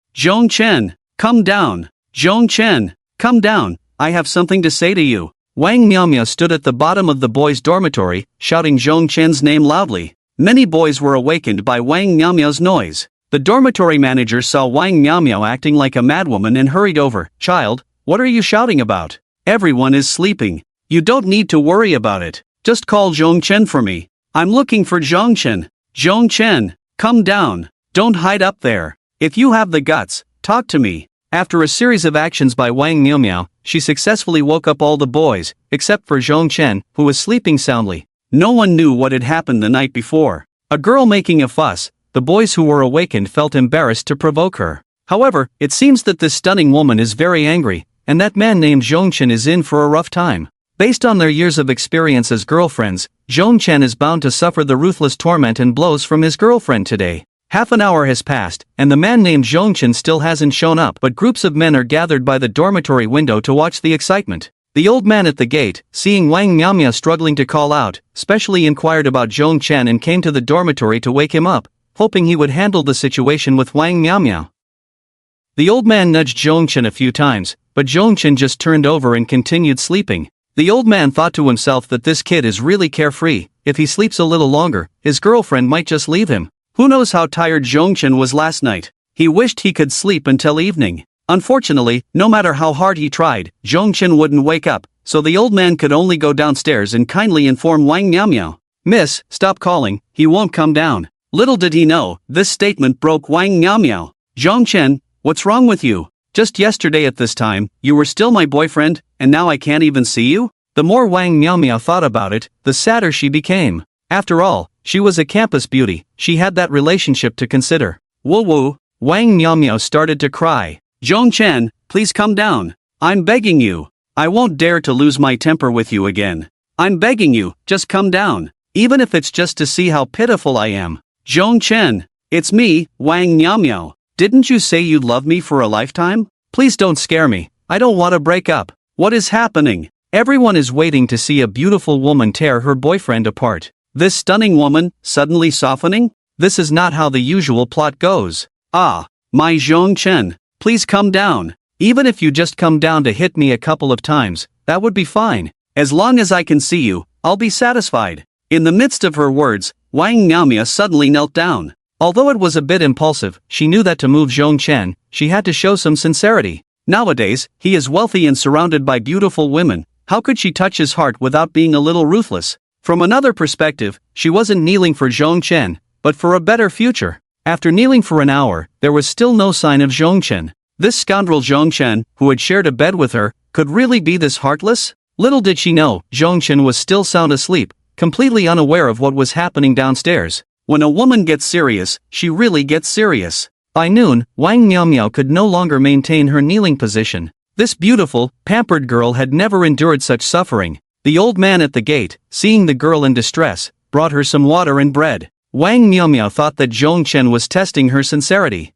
come down. Zhongchen, come down. I have something to say to you. Wang Miaomia stood at the bottom of the boys' dormitory, shouting Zhongchen's name loudly. Many boys were awakened by Wang Miaomia's noise. The dormitory manager saw Wang Miaomia acting like a madwoman and hurried over. Child, what are you shouting about? Everyone is sleeping. You don't need to worry about it. Just call Zhongchen for me. I'm looking for Zhongchen. Zhongchen, come down. Don't hide up there. If you have the guts, Talk to me. After a series of actions by Wang Miaomiao, she successfully woke up all the boys, except for Zhong Chen, who was sleeping soundly. No one knew what had happened the night before. A girl making a fuss. The boys who were awakened felt embarrassed to provoke her. However, it seems that this stunning woman is very angry, and that man named Zhong Chen is in for a rough time. Based on their years of experience as girlfriends, Zhong Chen is bound to suffer the ruthless torment and blows from his girlfriend today. Half an hour has passed, and the man named Zhong Chen still hasn't shown up, but groups of men are gathered by the dormitory window to watch the excitement. The old man at the gate, seeing Wang Miaomiao struggling to call out, specially inquired about Zhong Chen and came to the dormitory to wake him up, hoping he would handle the situation with Wang Miaomiao. The old man nudged Zhong Chen a few times, but Zhong Chen just turned over and continued sleeping. The old man thought to himself that this kid is really carefree. If he sleeps a little longer, his girlfriend might just leave him. Who knows how tired Zhong Chen was last night? He wished he could sleep until evening. Unfortunately, no matter how hard he tried, Zhong Chen wouldn't wake up, so the old man could only go downstairs and kindly inform Wang Miaomiao. "Miss, stop calling, he won't come down." Little did he know, this statement broke Wang Miaomiao. "Zhong Chen, what's wrong with you? Just yesterday at this time, you were still my boyfriend, and now I can't even see you?" The more Wang Miaomiao thought about it, the sadder she became. After all, she was a campus beauty, she had that relationship to consider. "Woo woo." Wang Miaomiao started to cry. "Zhong Chen, please come down. I'm begging you. I won't dare to lose my temper with you again. I'm begging you, just come down. Even if it's just to see how pitiful I am." "Zhong Chen, it's me, Wang Miaomiao. Didn't you say you'd love me for a lifetime? Please don't scare me. I don't want to break up. What is happening?" Everyone is waiting to see a beautiful woman tear her boyfriend apart. This stunning woman, suddenly softening? This is not how the usual plot goes. "Ah, my Zhong Chen, please come down. Even if you just come down to hit me a couple of times, that would be fine. As long as I can see you, I'll be satisfied." In the midst of her words, Wang Miaomiao suddenly knelt down. Although it was a bit impulsive, she knew that to move Zhong Chen, she had to show some sincerity. Nowadays, he is wealthy and surrounded by beautiful women. How could she touch his heart without being a little ruthless? From another perspective, she wasn't kneeling for Zhong Chen, but for a better future. After kneeling for an hour, there was still no sign of Zhong Chen. This scoundrel Zhong Chen, who had shared a bed with her, could really be this heartless? Little did she know, Zhong Chen was still sound asleep, completely unaware of what was happening downstairs. When a woman gets serious, she really gets serious. By noon, Wang Miaomiao could no longer maintain her kneeling position. This beautiful, pampered girl had never endured such suffering. The old man at the gate, seeing the girl in distress, brought her some water and bread. Wang Miaomiao thought that Zhong Chen was testing her sincerity.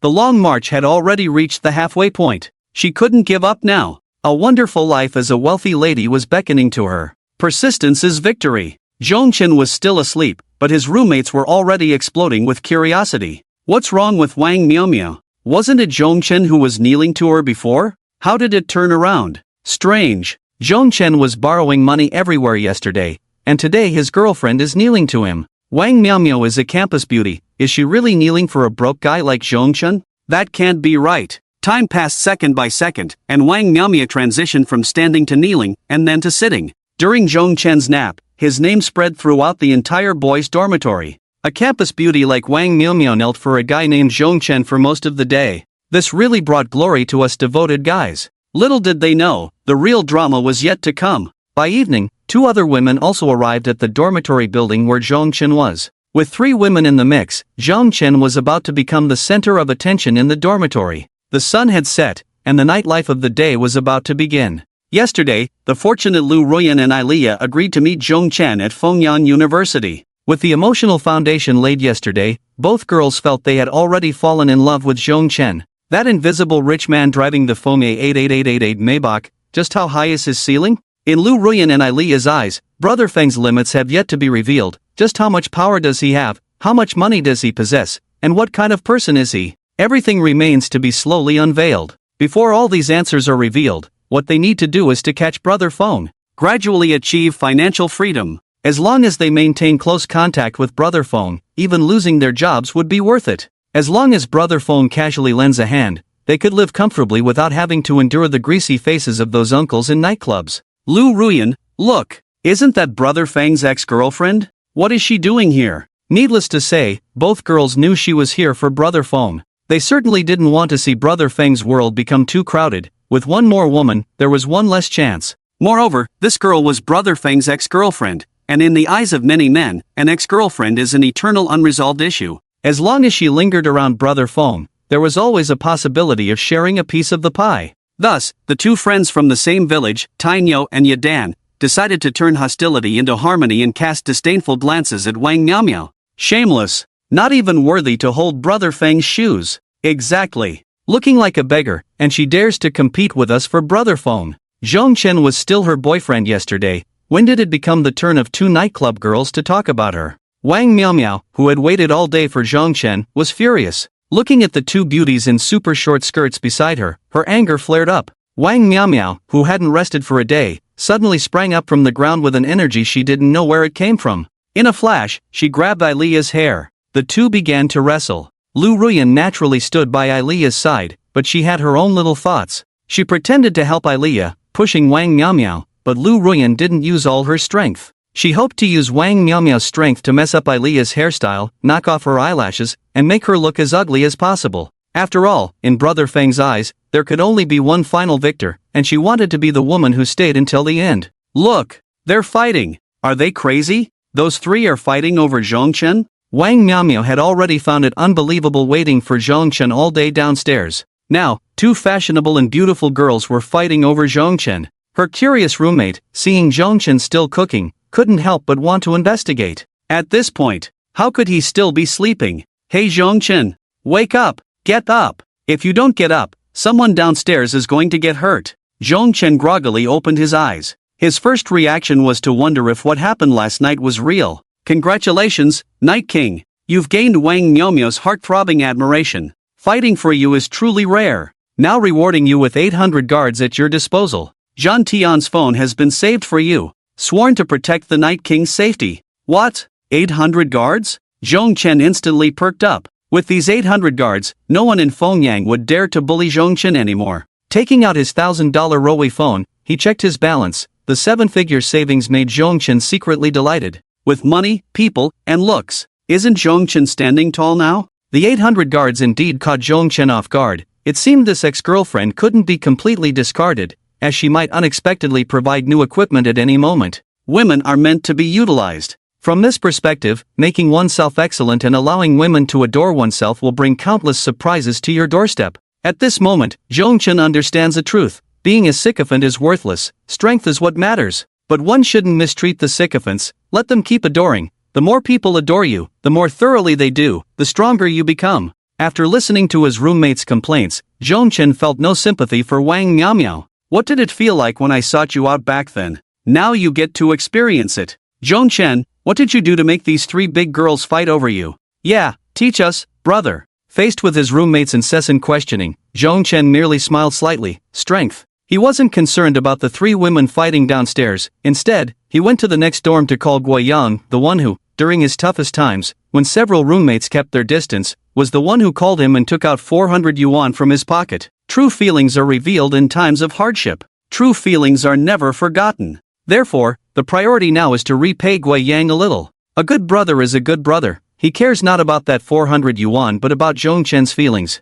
The long march had already reached the halfway point. She couldn't give up now. A wonderful life as a wealthy lady was beckoning to her. Persistence is victory. Zhong Chen was still asleep, but his roommates were already exploding with curiosity. What's wrong with Wang Miaomiao? Wasn't it Zhong Chen who was kneeling to her before? How did it turn around? Strange. Zhong Chen was borrowing money everywhere yesterday, and today his girlfriend is kneeling to him. Wang Miaomiao is a campus beauty. Is she really kneeling for a broke guy like Zhong Chen? That can't be right. Time passed second by second, and Wang Miaomiao transitioned from standing to kneeling, and then to sitting. During Zhong Chen's nap, his name spread throughout the entire boys' dormitory. A campus beauty like Wang Miaomiao knelt for a guy named Zhong Chen for most of the day. This really brought glory to us devoted guys. Little did they know, the real drama was yet to come. By evening, 2 other women also arrived at the dormitory building where Zhong Chen was. With 3 women in the mix, Zhong Chen was about to become the center of attention in the dormitory. The sun had set, and the nightlife of the day was about to begin. Yesterday, the fortunate Lu Ruyan and Ilia agreed to meet Zhong Chen at Fengyan University. With the emotional foundation laid yesterday, both girls felt they had already fallen in love with Zhong Chen. That invisible rich man driving the Fengyan 88888 Maybach, just how high is his ceiling? In Lu Ruyan and Ilia's eyes, Brother Feng's limits have yet to be revealed. Just how much power does he have, how much money does he possess, and what kind of person is he? Everything remains to be slowly unveiled. Before all these answers are revealed, what they need to do is to catch Brother Feng. Gradually achieve financial freedom. As long as they maintain close contact with Brother Feng, even losing their jobs would be worth it. As long as Brother Feng casually lends a hand, they could live comfortably without having to endure the greasy faces of those uncles in nightclubs. Lu Ruyan, look, isn't that Brother Feng's ex-girlfriend? What is she doing here? Needless to say, both girls knew she was here for Brother Feng. They certainly didn't want to see Brother Feng's world become too crowded. With one more woman, there was one less chance. Moreover, this girl was Brother Feng's ex-girlfriend, and in the eyes of many men, an ex-girlfriend is an eternal unresolved issue. As long as she lingered around Brother Feng, there was always a possibility of sharing a piece of the pie. Thus, the two friends from the same village, Tainyo and Yadan, decided to turn hostility into harmony and cast disdainful glances at Wang Miaomiao. Shameless. Not even worthy to hold Brother Feng's shoes. Exactly. Looking like a beggar, and she dares to compete with us for Brother Feng. Zhong Chen was still her boyfriend yesterday. When did it become the turn of two nightclub girls to talk about her? Wang Miaomiao, who had waited all day for Zhong Chen, was furious. Looking at the two beauties in super short skirts beside her, her anger flared up. Wang Miaomiao, who hadn't rested for a day, suddenly sprang up from the ground with an energy she didn't know where it came from. In a flash, she grabbed Ilia's hair. The two began to wrestle. Lu Ruyan naturally stood by Ilia's side, but she had her own little thoughts. She pretended to help Ilia, pushing Wang Miaomiao, but Lu Ruyan didn't use all her strength. She hoped to use Wang Miaomiao's strength to mess up Ilia's hairstyle, knock off her eyelashes, and make her look as ugly as possible. After all, in Brother Feng's eyes, there could only be one final victor, and she wanted to be the woman who stayed until the end. Look! They're fighting! Are they crazy? Those three are fighting over Zhong Chen? Wang Miaomiao had already found it unbelievable waiting for Zhong Chen all day downstairs. Now, two fashionable and beautiful girls were fighting over Zhong Chen. Her curious roommate, seeing Zhong Chen still cooking, couldn't help but want to investigate. At this point, how could he still be sleeping? Hey Zhong Chen! Wake up! Get up! If you don't get up, someone downstairs is going to get hurt. Zhong Chen groggily opened his eyes. His first reaction was to wonder if what happened last night was real. Congratulations, Night King! You've gained Wang Miaomiao's heart-throbbing admiration. Fighting for you is truly rare. Now rewarding you with 800 guards at your disposal. Zhan Tian's phone has been saved for you. Sworn to protect the Night King's safety. What? 800 guards? Zhong Chen instantly perked up. With these 800 guards, no one in Fengyang would dare to bully Zhong Chen anymore. Taking out his $1,000 Huawei phone, he checked his balance. The 7-figure savings made Zhong Chen secretly delighted. With money, people, and looks, isn't Zhong Chen standing tall now? The 800 guards indeed caught Zhong Chen off guard. It seemed this ex-girlfriend couldn't be completely discarded, as she might unexpectedly provide new equipment at any moment. Women are meant to be utilized. From this perspective, making oneself excellent and allowing women to adore oneself will bring countless surprises to your doorstep. At this moment, Zhong Chen understands the truth. Being a sycophant is worthless, strength is what matters. But one shouldn't mistreat the sycophants, let them keep adoring. The more people adore you, the more thoroughly they do, the stronger you become. After listening to his roommate's complaints, Zhong Chen felt no sympathy for Wang Miaomiao. What did it feel like when I sought you out back then? Now you get to experience it. Zhong Chen, what did you do to make these three big girls fight over you? Yeah, teach us, brother. Faced with his roommate's incessant questioning, Zhong Chen merely smiled slightly. Strength. He wasn't concerned about the three women fighting downstairs. Instead, he went to the next dorm to call Guiyang, the one who, during his toughest times, when several roommates kept their distance, was the one who called him and took out 400 yuan from his pocket. True feelings are revealed in times of hardship. True feelings are never forgotten. Therefore, the priority now is to repay Guiyang a little. A good brother is a good brother. He cares not about that 400 yuan but about Zhong Chen's feelings.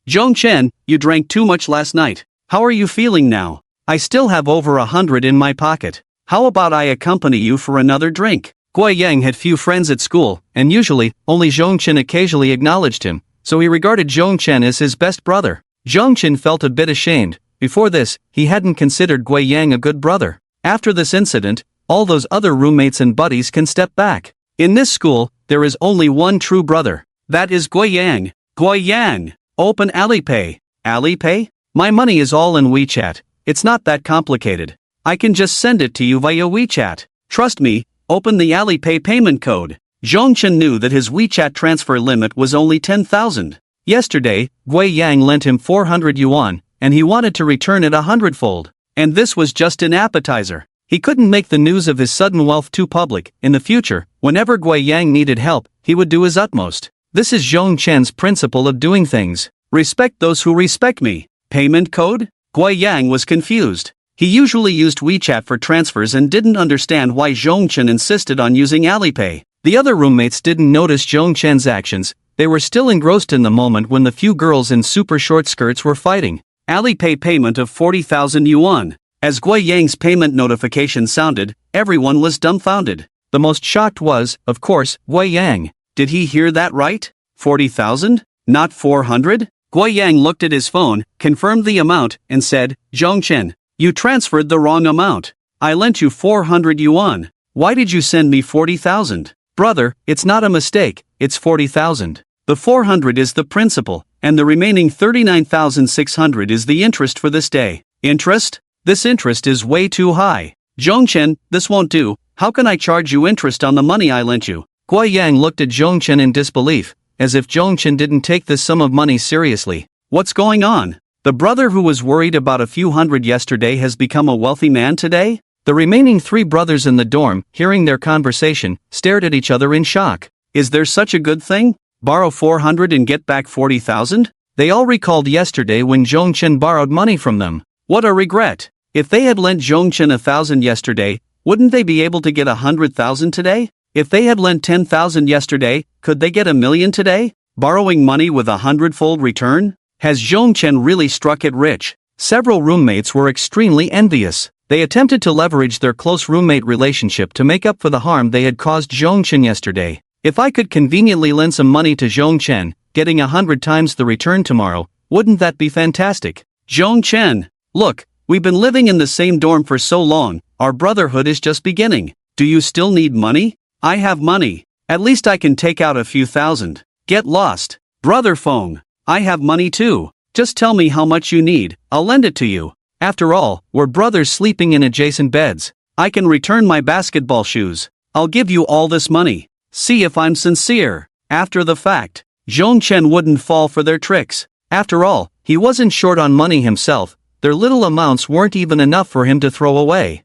Zhong Chen, you drank too much last night. How are you feeling now? I still have over 100 in my pocket. How about I accompany you for another drink? Guiyang had few friends at school, and usually, only Zhong Chen occasionally acknowledged him, so he regarded Zhong Chen as his best brother. Zhong Chen felt a bit ashamed. Before this, he hadn't considered Guiyang a good brother. After this incident, all those other roommates and buddies can step back. In this school, there is only one true brother. That is Guiyang. Guiyang! Open Alipay. Alipay? My money is all in WeChat. It's not that complicated. I can just send it to you via WeChat. Trust me, open the Alipay payment code. Zhong Chen knew that his WeChat transfer limit was only 10,000. Yesterday, Guiyang lent him 400 yuan, and he wanted to return it 100-fold. And this was just an appetizer. He couldn't make the news of his sudden wealth too public. In the future, whenever Guiyang needed help, he would do his utmost. This is Zhong Chen's principle of doing things. Respect those who respect me. Payment code? Guiyang was confused. He usually used WeChat for transfers and didn't understand why Zhong Chen insisted on using Alipay. The other roommates didn't notice Zhong Chen's actions. They were still engrossed in the moment when the few girls in super short skirts were fighting. Alipay payment of 40,000 yuan. As Gui Yang's payment notification sounded, everyone was dumbfounded. The most shocked was, of course, Gui Yang. Did he hear that right? 40,000? Not 400? Gui Yang looked at his phone, confirmed the amount, and said, Zhongchen, you transferred the wrong amount. I lent you 400 yuan. Why did you send me 40,000? Brother, it's not a mistake, it's 40,000. The 400 is the principal, and the remaining 39,600 is the interest for this day. Interest? This interest is way too high. Zhongchen, this won't do. How can I charge you interest on the money I lent you? Gui Yang looked at Zhongchen in disbelief, as if Zhongchen didn't take this sum of money seriously. What's going on? The brother who was worried about a few hundred yesterday has become a wealthy man today? The remaining 3 brothers in the dorm, hearing their conversation, stared at each other in shock. Is there such a good thing? Borrow 400 and get back 40,000? They all recalled yesterday when Zhongchen borrowed money from them. What a regret! If they had lent Zhongchen 1,000 yesterday, wouldn't they be able to get 100,000 today? If they had lent 10,000 yesterday, could they get 1,000,000 today? Borrowing money with 100-fold return? Has Zhongchen really struck it rich? Several roommates were extremely envious. They attempted to leverage their close roommate relationship to make up for the harm they had caused Zhongchen yesterday. If I could conveniently lend some money to Zhongchen, getting 100 times the return tomorrow, wouldn't that be fantastic? Zhongchen, look, we've been living in the same dorm for so long, our brotherhood is just beginning. Do you still need money? I have money. At least I can take out a few thousand. Get lost. Brother Feng, I have money too. Just tell me how much you need, I'll lend it to you. After all, we're brothers sleeping in adjacent beds. I can return my basketball shoes. I'll give you all this money. See if I'm sincere. After the fact, Zhongchen wouldn't fall for their tricks. After all, he wasn't short on money himself. Their little amounts weren't even enough for him to throw away.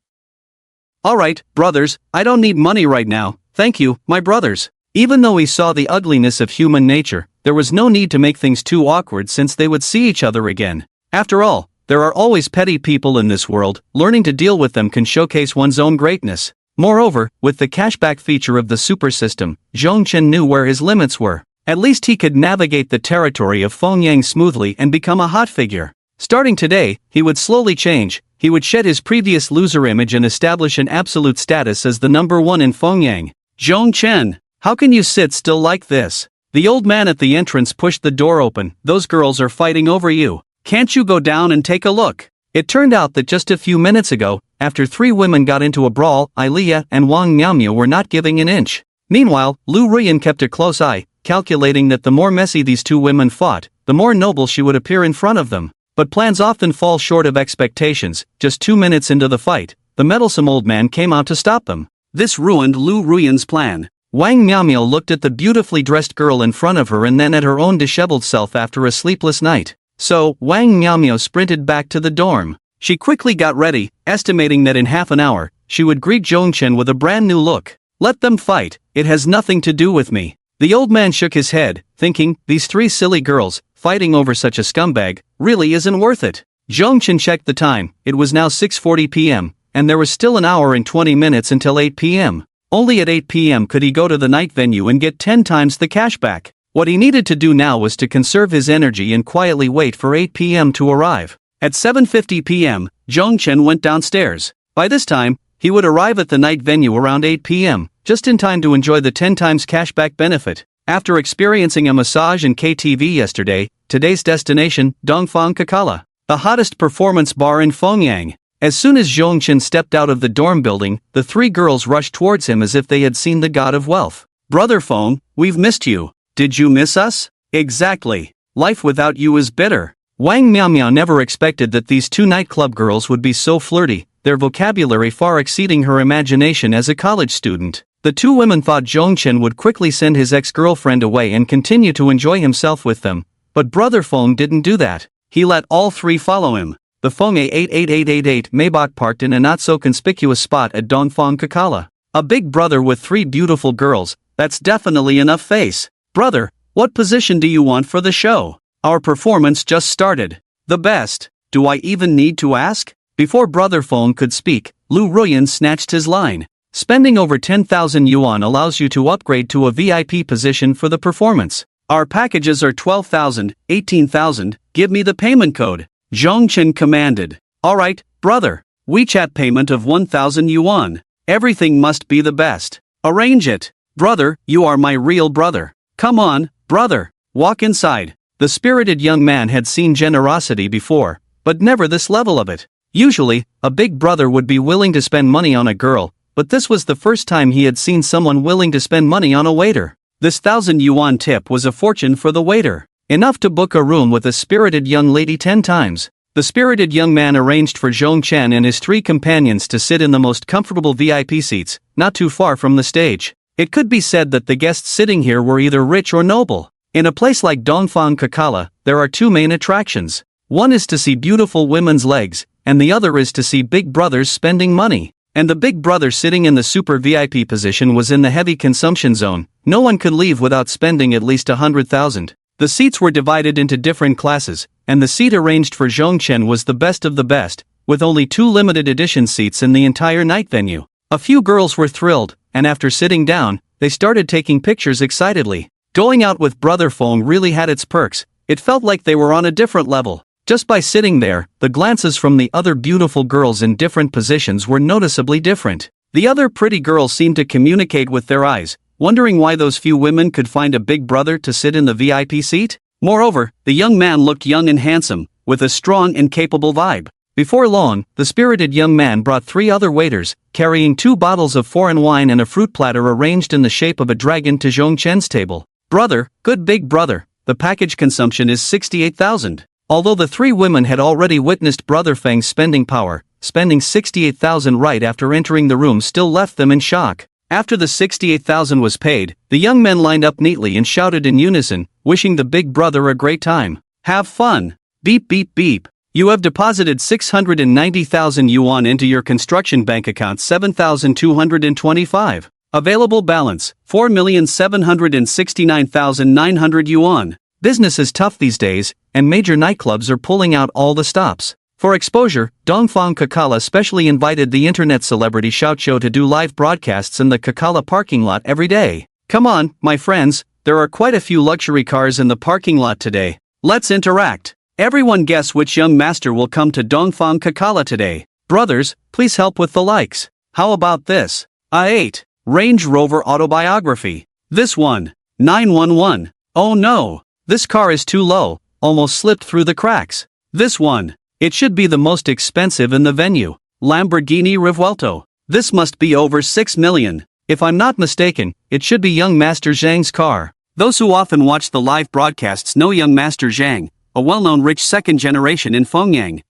Alright, brothers, I don't need money right now, thank you, my brothers. Even though he saw the ugliness of human nature, there was no need to make things too awkward since they would see each other again. After all, there are always petty people in this world. Learning to deal with them can showcase one's own greatness. Moreover, with the cashback feature of the super system, Zhongchen knew where his limits were. At least he could navigate the territory of Fengyang smoothly and become a hot figure. Starting today, he would slowly change. He would shed his previous loser image and establish an absolute status as the #1 in Fengyang. Zhongchen, how can you sit still like this? The old man at the entrance pushed the door open. Those girls are fighting over you. Can't you go down and take a look? It turned out that just a few minutes ago, after 3 women got into a brawl, Ilia and Wang Miaomio were not giving an inch. Meanwhile, Lu Ruyan kept a close eye, calculating that the more messy these 2 women fought, the more noble she would appear in front of them. But plans often fall short of expectations. Just 2 minutes into the fight, the meddlesome old man came out to stop them. This ruined Lu Ruyan's plan. Wang Miaomio looked at the beautifully dressed girl in front of her and then at her own disheveled self after a sleepless night. So, Wang Miaomio sprinted back to the dorm. She quickly got ready, estimating that in half an hour, she would greet Zhongchen with a brand new look. Let them fight, it has nothing to do with me. The old man shook his head, thinking, these 3 silly girls, fighting over such a scumbag, really isn't worth it. Zhongchen checked the time. It was now 6:40 p.m., and there was still an hour and 20 minutes until 8 p.m. Only at 8 p.m. could he go to the night venue and get 10 times the cash back. What he needed to do now was to conserve his energy and quietly wait for 8 p.m. to arrive. At 7:50 p.m., Zhongchen went downstairs. By this time, he would arrive at the night venue around 8 p.m., just in time to enjoy the 10 times cashback benefit. After experiencing a massage and KTV yesterday, today's destination, Dongfang Kakala, the hottest performance bar in Fengyang. As soon as Zhongchen stepped out of the dorm building, the 3 girls rushed towards him as if they had seen the god of wealth. Brother Feng, we've missed you. Did you miss us? Exactly. Life without you is bitter. Wang Miaomio never expected that these 2 nightclub girls would be so flirty, their vocabulary far exceeding her imagination as a college student. The 2 women thought Zhongchen would quickly send his ex-girlfriend away and continue to enjoy himself with them. But Brother Feng didn't do that. He let all 3 follow him. The Feng A88888 Maybach parked in a not-so-conspicuous spot at Dongfang Kakala. A big brother with 3 beautiful girls, that's definitely enough face. Brother, what position do you want for the show? Our performance just started. The best. Do I even need to ask? Before Brother Feng could speak, Lu Ruyan snatched his line. Spending over 10,000 yuan allows you to upgrade to a VIP position for the performance. Our packages are 12,000, 18,000, give me the payment code. Zhongchen commanded. Alright, brother. WeChat payment of 1,000 yuan. Everything must be the best. Arrange it. Brother, you are my real brother. Come on, brother. Walk inside. The spirited young man had seen generosity before, but never this level of it. Usually, a big brother would be willing to spend money on a girl, but this was the first time he had seen someone willing to spend money on a waiter. This 1,000 yuan tip was a fortune for the waiter. Enough to book a room with a spirited young lady 10 times. The spirited young man arranged for Zhongchen and his 3 companions to sit in the most comfortable VIP seats, not too far from the stage. It could be said that the guests sitting here were either rich or noble. In a place like Dongfang Kakala, there are 2 main attractions. One is to see beautiful women's legs, and the other is to see big brothers spending money. And the big brother sitting in the super VIP position was in the heavy consumption zone. No one could leave without spending at least 100,000. The seats were divided into different classes, and the seat arranged for Zhongchen was the best of the best, with only 2 limited edition seats in the entire night venue. A few girls were thrilled, and after sitting down, they started taking pictures excitedly. Going out with Brother Feng really had its perks. It felt like they were on a different level. Just by sitting there, the glances from the other beautiful girls in different positions were noticeably different. The other pretty girls seemed to communicate with their eyes, wondering why those few women could find a big brother to sit in the VIP seat. Moreover, the young man looked young and handsome, with a strong and capable vibe. Before long, the spirited young man brought 3 other waiters, carrying 2 bottles of foreign wine and a fruit platter arranged in the shape of a dragon to Zhongchen's table. Brother, good big brother, the package consumption is 68,000. Although the 3 women had already witnessed Brother Feng's spending power, spending 68,000 right after entering the room still left them in shock. After the 68,000 was paid, the young men lined up neatly and shouted in unison, wishing the big brother a great time. Have fun. Beep beep beep. You have deposited 690,000 yuan into your construction bank account 7,225. Available balance, 4,769,900 yuan. Business is tough these days, and major nightclubs are pulling out all the stops. For exposure, Dongfang Kakala specially invited the internet celebrity Xiaoqiu to do live broadcasts in the Kakala parking lot every day. Come on, my friends, there are quite a few luxury cars in the parking lot today. Let's interact. Everyone guess which young master will come to Dongfang Kakala today. Brothers, please help with the likes. How about this? A8. Range Rover Autobiography. This one. 911. Oh no. This car is too low, almost slipped through the cracks. This one. It should be the most expensive in the venue. Lamborghini Revuelto. This must be over 6 million. If I'm not mistaken, it should be young Master Zhang's car. Those who often watch the live broadcasts know young Master Zhang, a well-known rich second generation in Fengyang.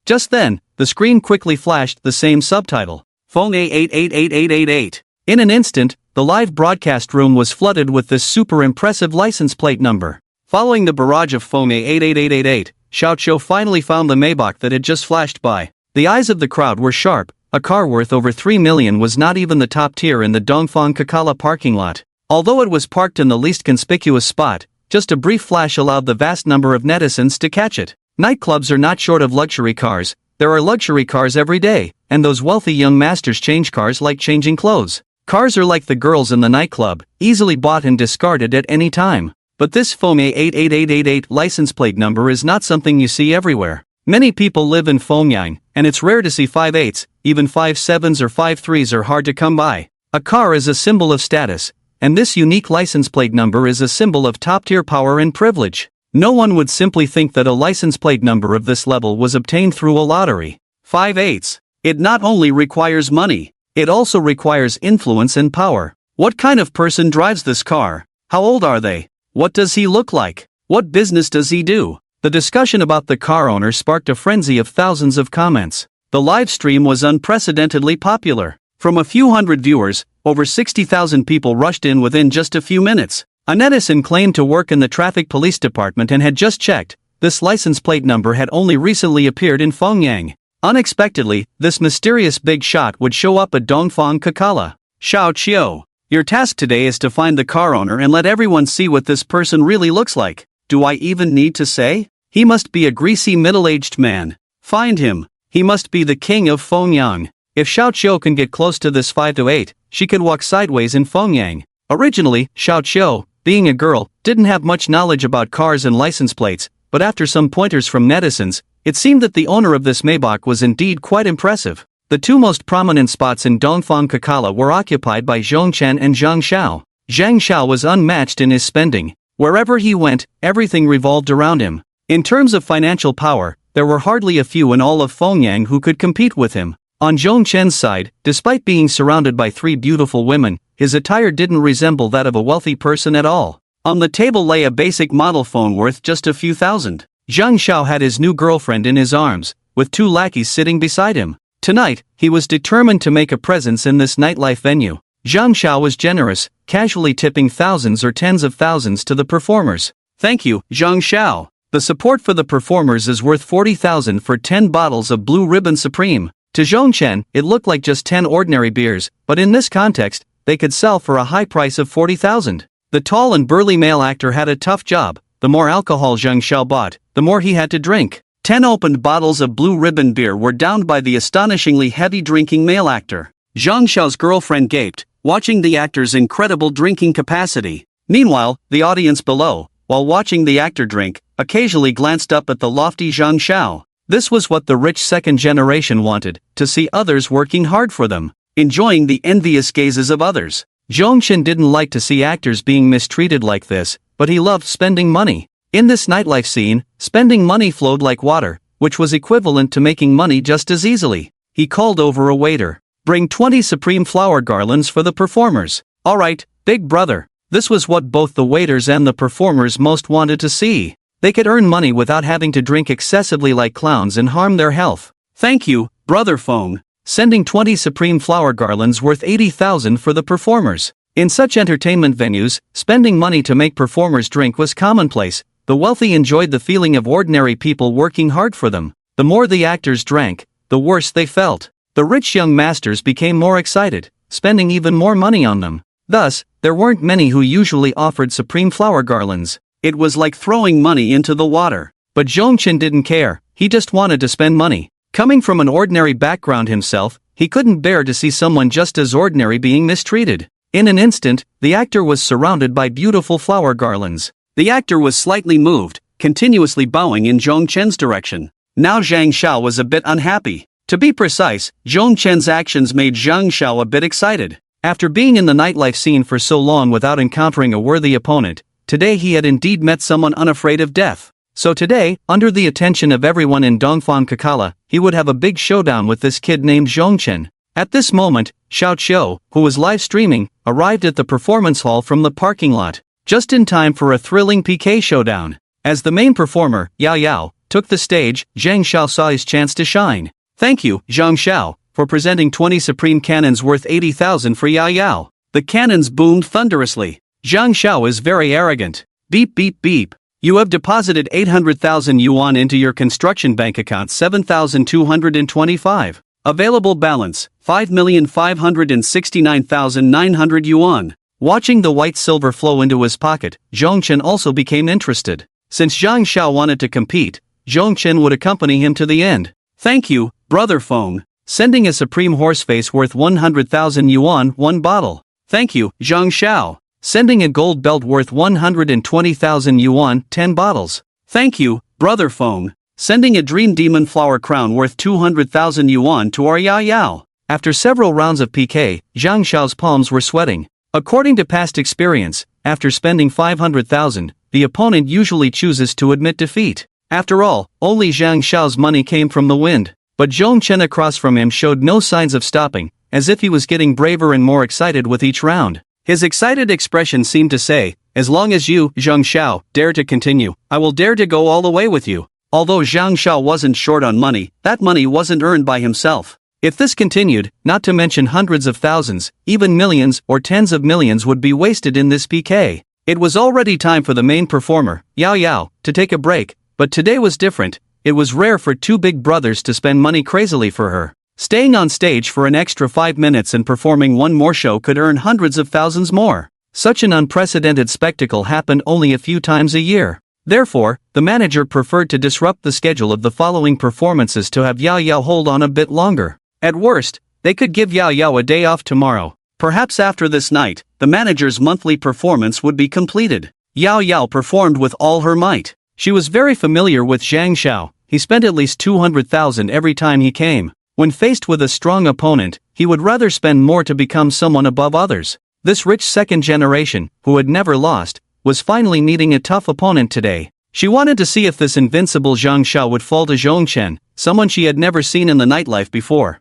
Just then, the screen quickly flashed the same subtitle. Feng A888888. In an instant, the live broadcast room was flooded with this super impressive license plate number. Following the barrage of Feng A88888, Xiaoqiu finally found the Maybach that had just flashed by. The eyes of the crowd were sharp. A car worth over 3 million was not even the top tier in the Dongfang Kakala parking lot. Although it was parked in the least conspicuous spot, just a brief flash allowed the vast number of netizens to catch it. Nightclubs are not short of luxury cars. There are luxury cars every day, and those wealthy young masters change cars like changing clothes. Cars are like the girls in the nightclub, easily bought and discarded at any time. But this Feng A88888 license plate number is not something you see everywhere. Many people live in Fengyang, and it's rare to see 5.8s, even 5.7s or 5.3s are hard to come by. A car is a symbol of status, and this unique license plate number is a symbol of top-tier power and privilege. No one would simply think that a license plate number of this level was obtained through a lottery. 5.8s. It not only requires money, it also requires influence and power. What kind of person drives this car? How old are they? What does he look like? What business does he do? The discussion about the car owner sparked a frenzy of thousands of comments. The live stream was unprecedentedly popular. From a few hundred viewers, over 60,000 people rushed in within just a few minutes. A netizen claimed to work in the traffic police department and had just checked. This license plate number had only recently appeared in Fengyang. Unexpectedly, this mysterious big shot would show up at Dongfang Kakala. Xiaoqiu, your task today is to find the car owner and let everyone see what this person really looks like. Do I even need to say? He must be a greasy middle-aged man. Find him. He must be the king of Fengyang. If Xiaoqiu can get close to this 5 to 8, she could walk sideways in Fengyang. Originally, Xiaoqiu, being a girl, didn't have much knowledge about cars and license plates, but after some pointers from netizens, it seemed that the owner of this Maybach was indeed quite impressive. The two most prominent spots in Dongfang Kakala were occupied by Zhong Chen and Zhang Xiao. Zhang Xiao was unmatched in his spending. Wherever he went, everything revolved around him. In terms of financial power, there were hardly a few in all of Fengyang who could compete with him. On Zhong Chen's side, despite being surrounded by three beautiful women, his attire didn't resemble that of a wealthy person at all. On the table lay a basic model phone worth just a few thousand. Zhang Xiao had his new girlfriend in his arms, with two lackeys sitting beside him. Tonight, he was determined to make a presence in this nightlife venue. Zhang Xiao was generous, casually tipping thousands or tens of thousands to the performers. "Thank you, Zhang Xiao. The support for the performers is worth 40,000 for 10 bottles of Blue Ribbon Supreme." To Zhong Chen, it looked like just 10 ordinary beers, but in this context, they could sell for a high price of 40,000. The tall and burly male actor had a tough job. The more alcohol Zhang Xiao bought, the more he had to drink. 10 opened bottles of Blue Ribbon beer were downed by the astonishingly heavy drinking male actor. Zhang Xiao's girlfriend gaped, watching the actor's incredible drinking capacity. Meanwhile, the audience below, while watching the actor drink, occasionally glanced up at the lofty Zhang Xiao. This was what the rich second generation wanted, to see others working hard for them, enjoying the envious gazes of others. Zhong Chen didn't like to see actors being mistreated like this, but he loved spending money. In this nightlife scene, spending money flowed like water, which was equivalent to making money just as easily. He called over a waiter. "Bring 20 supreme flower garlands for the performers." "Alright, big brother." This was what both the waiters and the performers most wanted to see. They could earn money without having to drink excessively like clowns and harm their health. "Thank you, brother Feng." Sending 20 supreme flower garlands worth 80,000 for the performers. In such entertainment venues, spending money to make performers drink was commonplace. The wealthy enjoyed the feeling of ordinary people working hard for them. The more the actors drank, the worse they felt. The rich young masters became more excited, spending even more money on them. Thus, there weren't many who usually offered supreme flower garlands. It was like throwing money into the water. But Zhong Chen didn't care, he just wanted to spend money. Coming from an ordinary background himself, he couldn't bear to see someone just as ordinary being mistreated. In an instant, the actor was surrounded by beautiful flower garlands. The actor was slightly moved, continuously bowing in Zhong Chen's direction. Now Zhang Xiao was a bit unhappy. To be precise, Zhong Chen's actions made Zhang Xiao a bit excited. After being in the nightlife scene for so long without encountering a worthy opponent, today he had indeed met someone unafraid of death. So today, under the attention of everyone in Dongfang Kakala, he would have a big showdown with this kid named Zhong Chen. At this moment, Xiao Qiu, who was live streaming, arrived at the performance hall from the parking lot, just in time for a thrilling PK showdown. As the main performer, Yao Yao, took the stage, Zhang Xiao saw his chance to shine. "Thank you, Zhang Xiao, for presenting 20 supreme cannons worth 80,000 for Yao Yao." The cannons boomed thunderously. Zhang Xiao is very arrogant. Beep beep beep. You have deposited 800,000 yuan into your construction bank account 7,225. Available balance, 5,569,900 yuan. Watching the white silver flow into his pocket, Zhong Chen also became interested. Since Zhang Xiao wanted to compete, Zhong Chen would accompany him to the end. "Thank you, brother Feng." Sending a supreme horseface worth 100,000 yuan, 1 bottle. "Thank you, Zhang Xiao." Sending a gold belt worth 120,000 yuan, 10 bottles. "Thank you, brother Feng." Sending a dream demon flower crown worth 200,000 yuan to our Yao Yao. After several rounds of PK, Zhang Xiao's palms were sweating. According to past experience, after spending 500,000, the opponent usually chooses to admit defeat. After all, only Zhang Xiao's money came from the wind. But Zhong Chen across from him showed no signs of stopping, as if he was getting braver and more excited with each round. His excited expression seemed to say, "As long as you, Zhang Xiao, dare to continue, I will dare to go all the way with you." Although Zhang Xiao wasn't short on money, that money wasn't earned by himself. If this continued, not to mention hundreds of thousands, even millions or tens of millions would be wasted in this PK. It was already time for the main performer, Yao Yao, to take a break, but today was different. It was rare for two big brothers to spend money crazily for her. Staying on stage for an extra 5 minutes and performing one more show could earn hundreds of thousands more. Such an unprecedented spectacle happened only a few times a year. Therefore, the manager preferred to disrupt the schedule of the following performances to have Yao Yao hold on a bit longer. At worst, they could give Yao Yao a day off tomorrow. Perhaps after this night, the manager's monthly performance would be completed. Yao Yao performed with all her might. She was very familiar with Zhang Xiao. He spent at least 200,000 every time he came. When faced with a strong opponent, he would rather spend more to become someone above others. This rich second generation, who had never lost, was finally meeting a tough opponent today. She wanted to see if this invincible Zhang Xiao would fall to Zhong Chen, someone she had never seen in the nightlife before.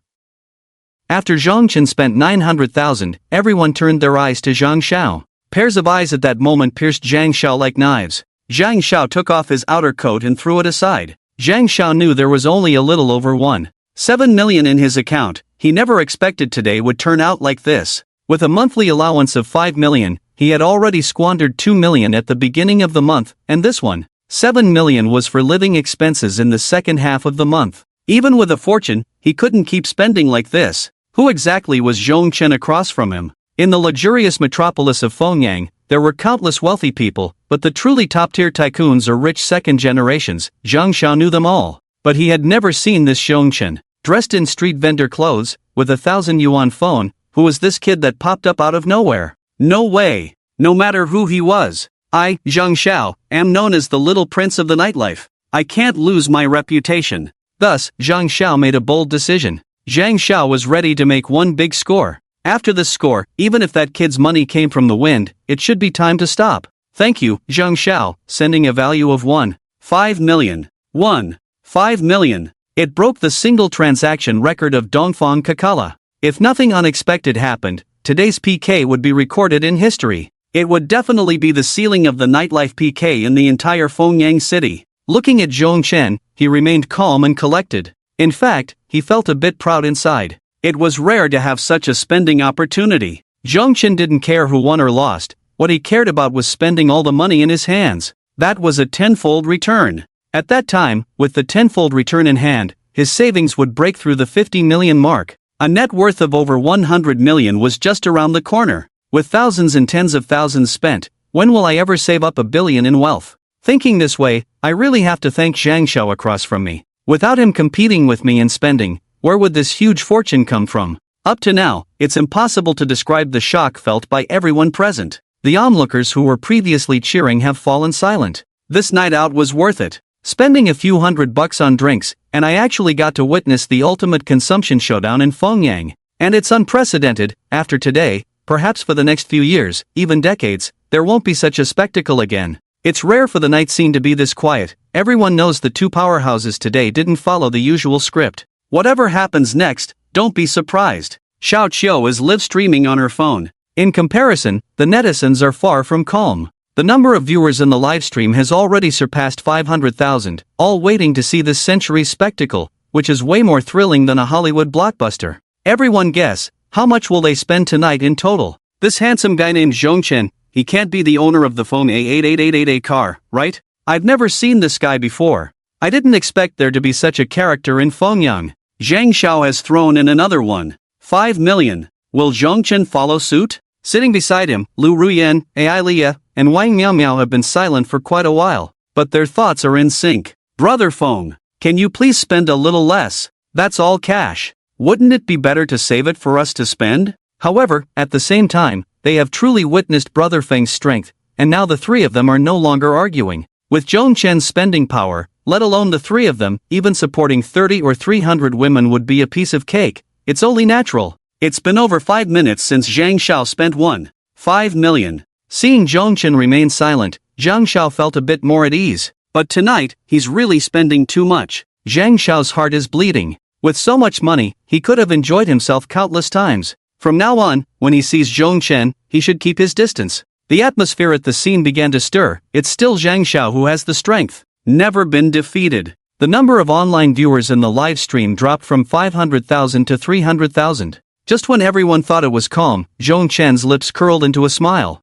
After Zhong Chen spent 900,000, everyone turned their eyes to Zhang Xiao. Pairs of eyes at that moment pierced Zhang Xiao like knives. Zhang Xiao took off his outer coat and threw it aside. Zhang Xiao knew there was only a little over 1.7 million in his account. He never expected today would turn out like this. With a monthly allowance of 5 million, he had already squandered 2 million at the beginning of the month, and this 1.7 million was for living expenses in the second half of the month. Even with a fortune, he couldn't keep spending like this. Who exactly was Zhong Chen across from him? In the luxurious metropolis of Fengyang, there were countless wealthy people, but the truly top-tier tycoons or rich second generations, Zhang Xiao knew them all. But he had never seen this Zhong Chen. Dressed in street vendor clothes, with a 1,000 yuan phone, who was this kid that popped up out of nowhere? No way. No matter who he was. I, Zhang Xiao, am known as the little prince of the nightlife. I can't lose my reputation. Thus, Zhang Xiao made a bold decision. Zhang Xiao was ready to make one big score. After this score, even if that kid's money came from the wind, it should be time to stop. Thank you, Zhang Xiao, sending a value of 1.5 million. 1.5 million. It broke the single transaction record of Dongfang Kakala. If nothing unexpected happened, today's PK would be recorded in history. It would definitely be the ceiling of the nightlife PK in the entire Fengyang city. Looking at Zhong Chen, he remained calm and collected. In fact, he felt a bit proud inside. It was rare to have such a spending opportunity. Zhong Chen didn't care who won or lost. What he cared about was spending all the money in his hands. That was a tenfold return. At that time, with the tenfold return in hand, his savings would break through the 50 million mark. A net worth of over 100 million was just around the corner. With thousands and tens of thousands spent, when will I ever save up 1 billion in wealth? Thinking this way, I really have to thank Zhang Xiao across from me. Without him competing with me in spending, where would this huge fortune come from? Up to now, it's impossible to describe the shock felt by everyone present. The onlookers who were previously cheering have fallen silent. This night out was worth it. Spending a few $100 on drinks, and I actually got to witness the ultimate consumption showdown in Fengyang. And it's unprecedented. After today, perhaps for the next few years, even decades, there won't be such a spectacle again. It's rare for the night scene to be this quiet. Everyone knows the two powerhouses today didn't follow the usual script. Whatever happens next, don't be surprised. Xiao Qiu is live streaming on her phone. In comparison, the netizens are far from calm. The number of viewers in the livestream has already surpassed 500,000, all waiting to see this century's spectacle, which is way more thrilling than a Hollywood blockbuster. Everyone guess, how much will they spend tonight in total? This handsome guy named Zhong Chen, he can't be the owner of the phone A8888A car, right? I've never seen this guy before. I didn't expect there to be such a character in Fengyang. Zhang Xiao has thrown in another 1.5 million. Will Zhong Chen follow suit? Sitting beside him, Lu Ruyan, Ai Lia, and Wang Miao have been silent for quite a while, but their thoughts are in sync. Brother Feng, can you please spend a little less? That's all cash. Wouldn't it be better to save it for us to spend? However, at the same time, they have truly witnessed Brother Feng's strength, and now the three of them are no longer arguing. With Zhong Chen's spending power, let alone the three of them, even supporting 30 or 300 women would be a piece of cake. It's only natural. It's been over 5 minutes since Zhang Xiao spent 1.5 million. Seeing Zhong Chen remain silent, Zhang Xiao felt a bit more at ease. But tonight, he's really spending too much. Zhang Xiao's heart is bleeding. With so much money, he could have enjoyed himself countless times. From now on, when he sees Zhong Chen, he should keep his distance. The atmosphere at the scene began to stir. It's still Zhang Xiao who has the strength. Never been defeated. The number of online viewers in the live stream dropped from 500,000 to 300,000. Just when everyone thought it was calm, Zhong Chen's lips curled into a smile.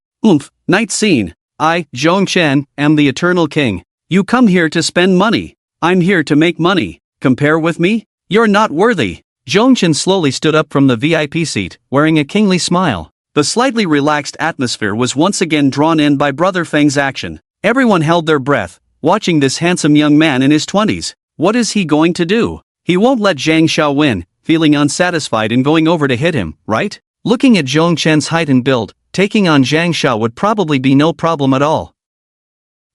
Night scene. I, Zhong Chen, am the Eternal King. You come here to spend money. I'm here to make money. Compare with me? You're not worthy. Zhong Chen slowly stood up from the VIP seat, wearing a kingly smile. The slightly relaxed atmosphere was once again drawn in by Brother Feng's action. Everyone held their breath, watching this handsome young man in his 20s. What is he going to do? He won't let Zhang Xiao win, feeling unsatisfied and going over to hit him, right? Looking at Zhong Chen's height and build, taking on Zhang Xiao would probably be no problem at all.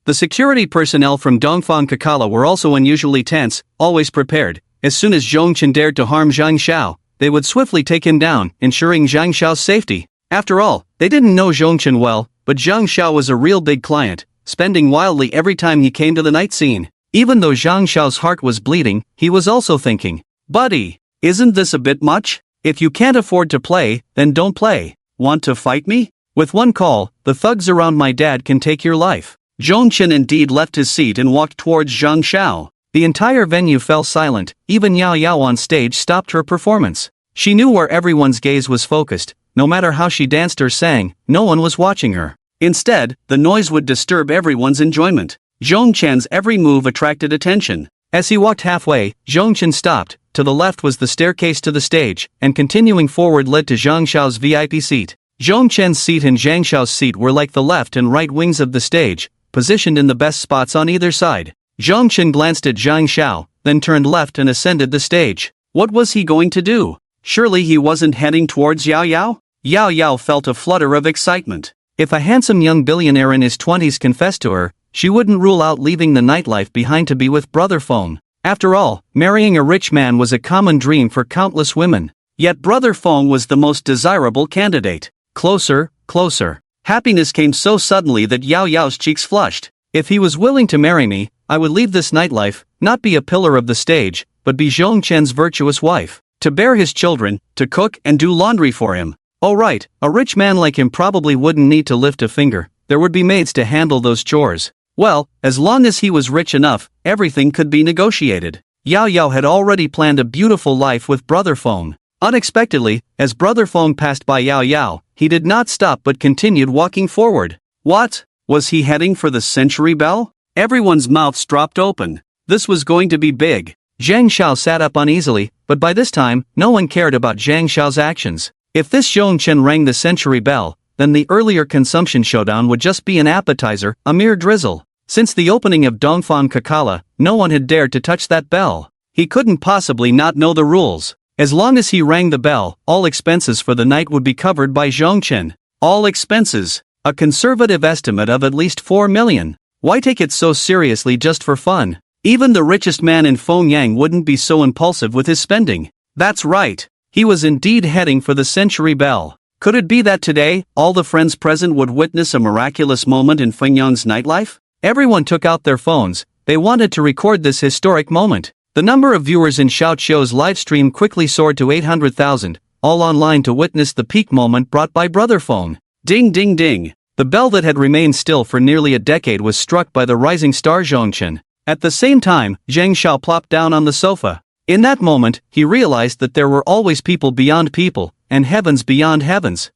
The security personnel from Dongfang Kakala were also unusually tense, always prepared. As soon as Zhong Chen dared to harm Zhang Xiao, they would swiftly take him down, ensuring Zhang Xiao's safety. After all, they didn't know Zhong Chen well, but Zhang Xiao was a real big client, spending wildly every time he came to the night scene. Even though Zhang Xiao's heart was bleeding, he was also thinking, "Buddy, isn't this a bit much? If you can't afford to play, then don't play. Want to fight me? With one call, the thugs around my dad can take your life." Zhong Chen indeed left his seat and walked towards Zhang Xiao. The entire venue fell silent, even Yao Yao on stage stopped her performance. She knew where everyone's gaze was focused. No matter how she danced or sang, no one was watching her. Instead, the noise would disturb everyone's enjoyment. Zhong Chen's every move attracted attention. As he walked halfway, Zhong Chen stopped. To the left was the staircase to the stage, and continuing forward led to Zhang Xiao's VIP seat. Zhong Chen's seat and Zhang Xiao's seat were like the left and right wings of the stage, positioned in the best spots on either side. Zhong Chen glanced at Zhang Xiao, then turned left and ascended the stage. What was he going to do? Surely he wasn't heading towards Yao Yao? Yao Yao felt a flutter of excitement. If a handsome young billionaire in his 20s confessed to her, she wouldn't rule out leaving the nightlife behind to be with Brother Feng. After all, marrying a rich man was a common dream for countless women. Yet Brother Feng was the most desirable candidate. Closer, closer. Happiness came so suddenly that Yao Yao's cheeks flushed. If he was willing to marry me, I would leave this nightlife, not be a pillar of the stage, but be Zhong Chen's virtuous wife. To bear his children, to cook and do laundry for him. Oh right, a rich man like him probably wouldn't need to lift a finger, there would be maids to handle those chores. Well, as long as he was rich enough, everything could be negotiated. Yao Yao had already planned a beautiful life with Brother Feng. Unexpectedly, as Brother Feng passed by Yao Yao, he did not stop but continued walking forward. What? Was he heading for the Century Bell? Everyone's mouths dropped open. This was going to be big. Zhang Xiao sat up uneasily, but by this time, no one cared about Zhang Xiao's actions. If this Zhong Chen rang the Century Bell, then the earlier consumption showdown would just be an appetizer, a mere drizzle. Since the opening of Dongfang Kakala, no one had dared to touch that bell. He couldn't possibly not know the rules. As long as he rang the bell, all expenses for the night would be covered by Zhong Chen. All expenses. A conservative estimate of at least 4 million. Why take it so seriously just for fun? Even the richest man in Fengyang wouldn't be so impulsive with his spending. That's right. He was indeed heading for the Century Bell. Could it be that today, all the friends present would witness a miraculous moment in Fengyang's nightlife? Everyone took out their phones. They wanted to record this historic moment. The number of viewers in Shout Show's live stream quickly soared to 800,000, all online to witness the peak moment brought by Brother Feng. Ding ding ding. The bell that had remained still for nearly a decade was struck by the rising star Zhong Chen. At the same time, Zhang Xiao plopped down on the sofa. In that moment, he realized that there were always people beyond people, and heavens beyond heavens.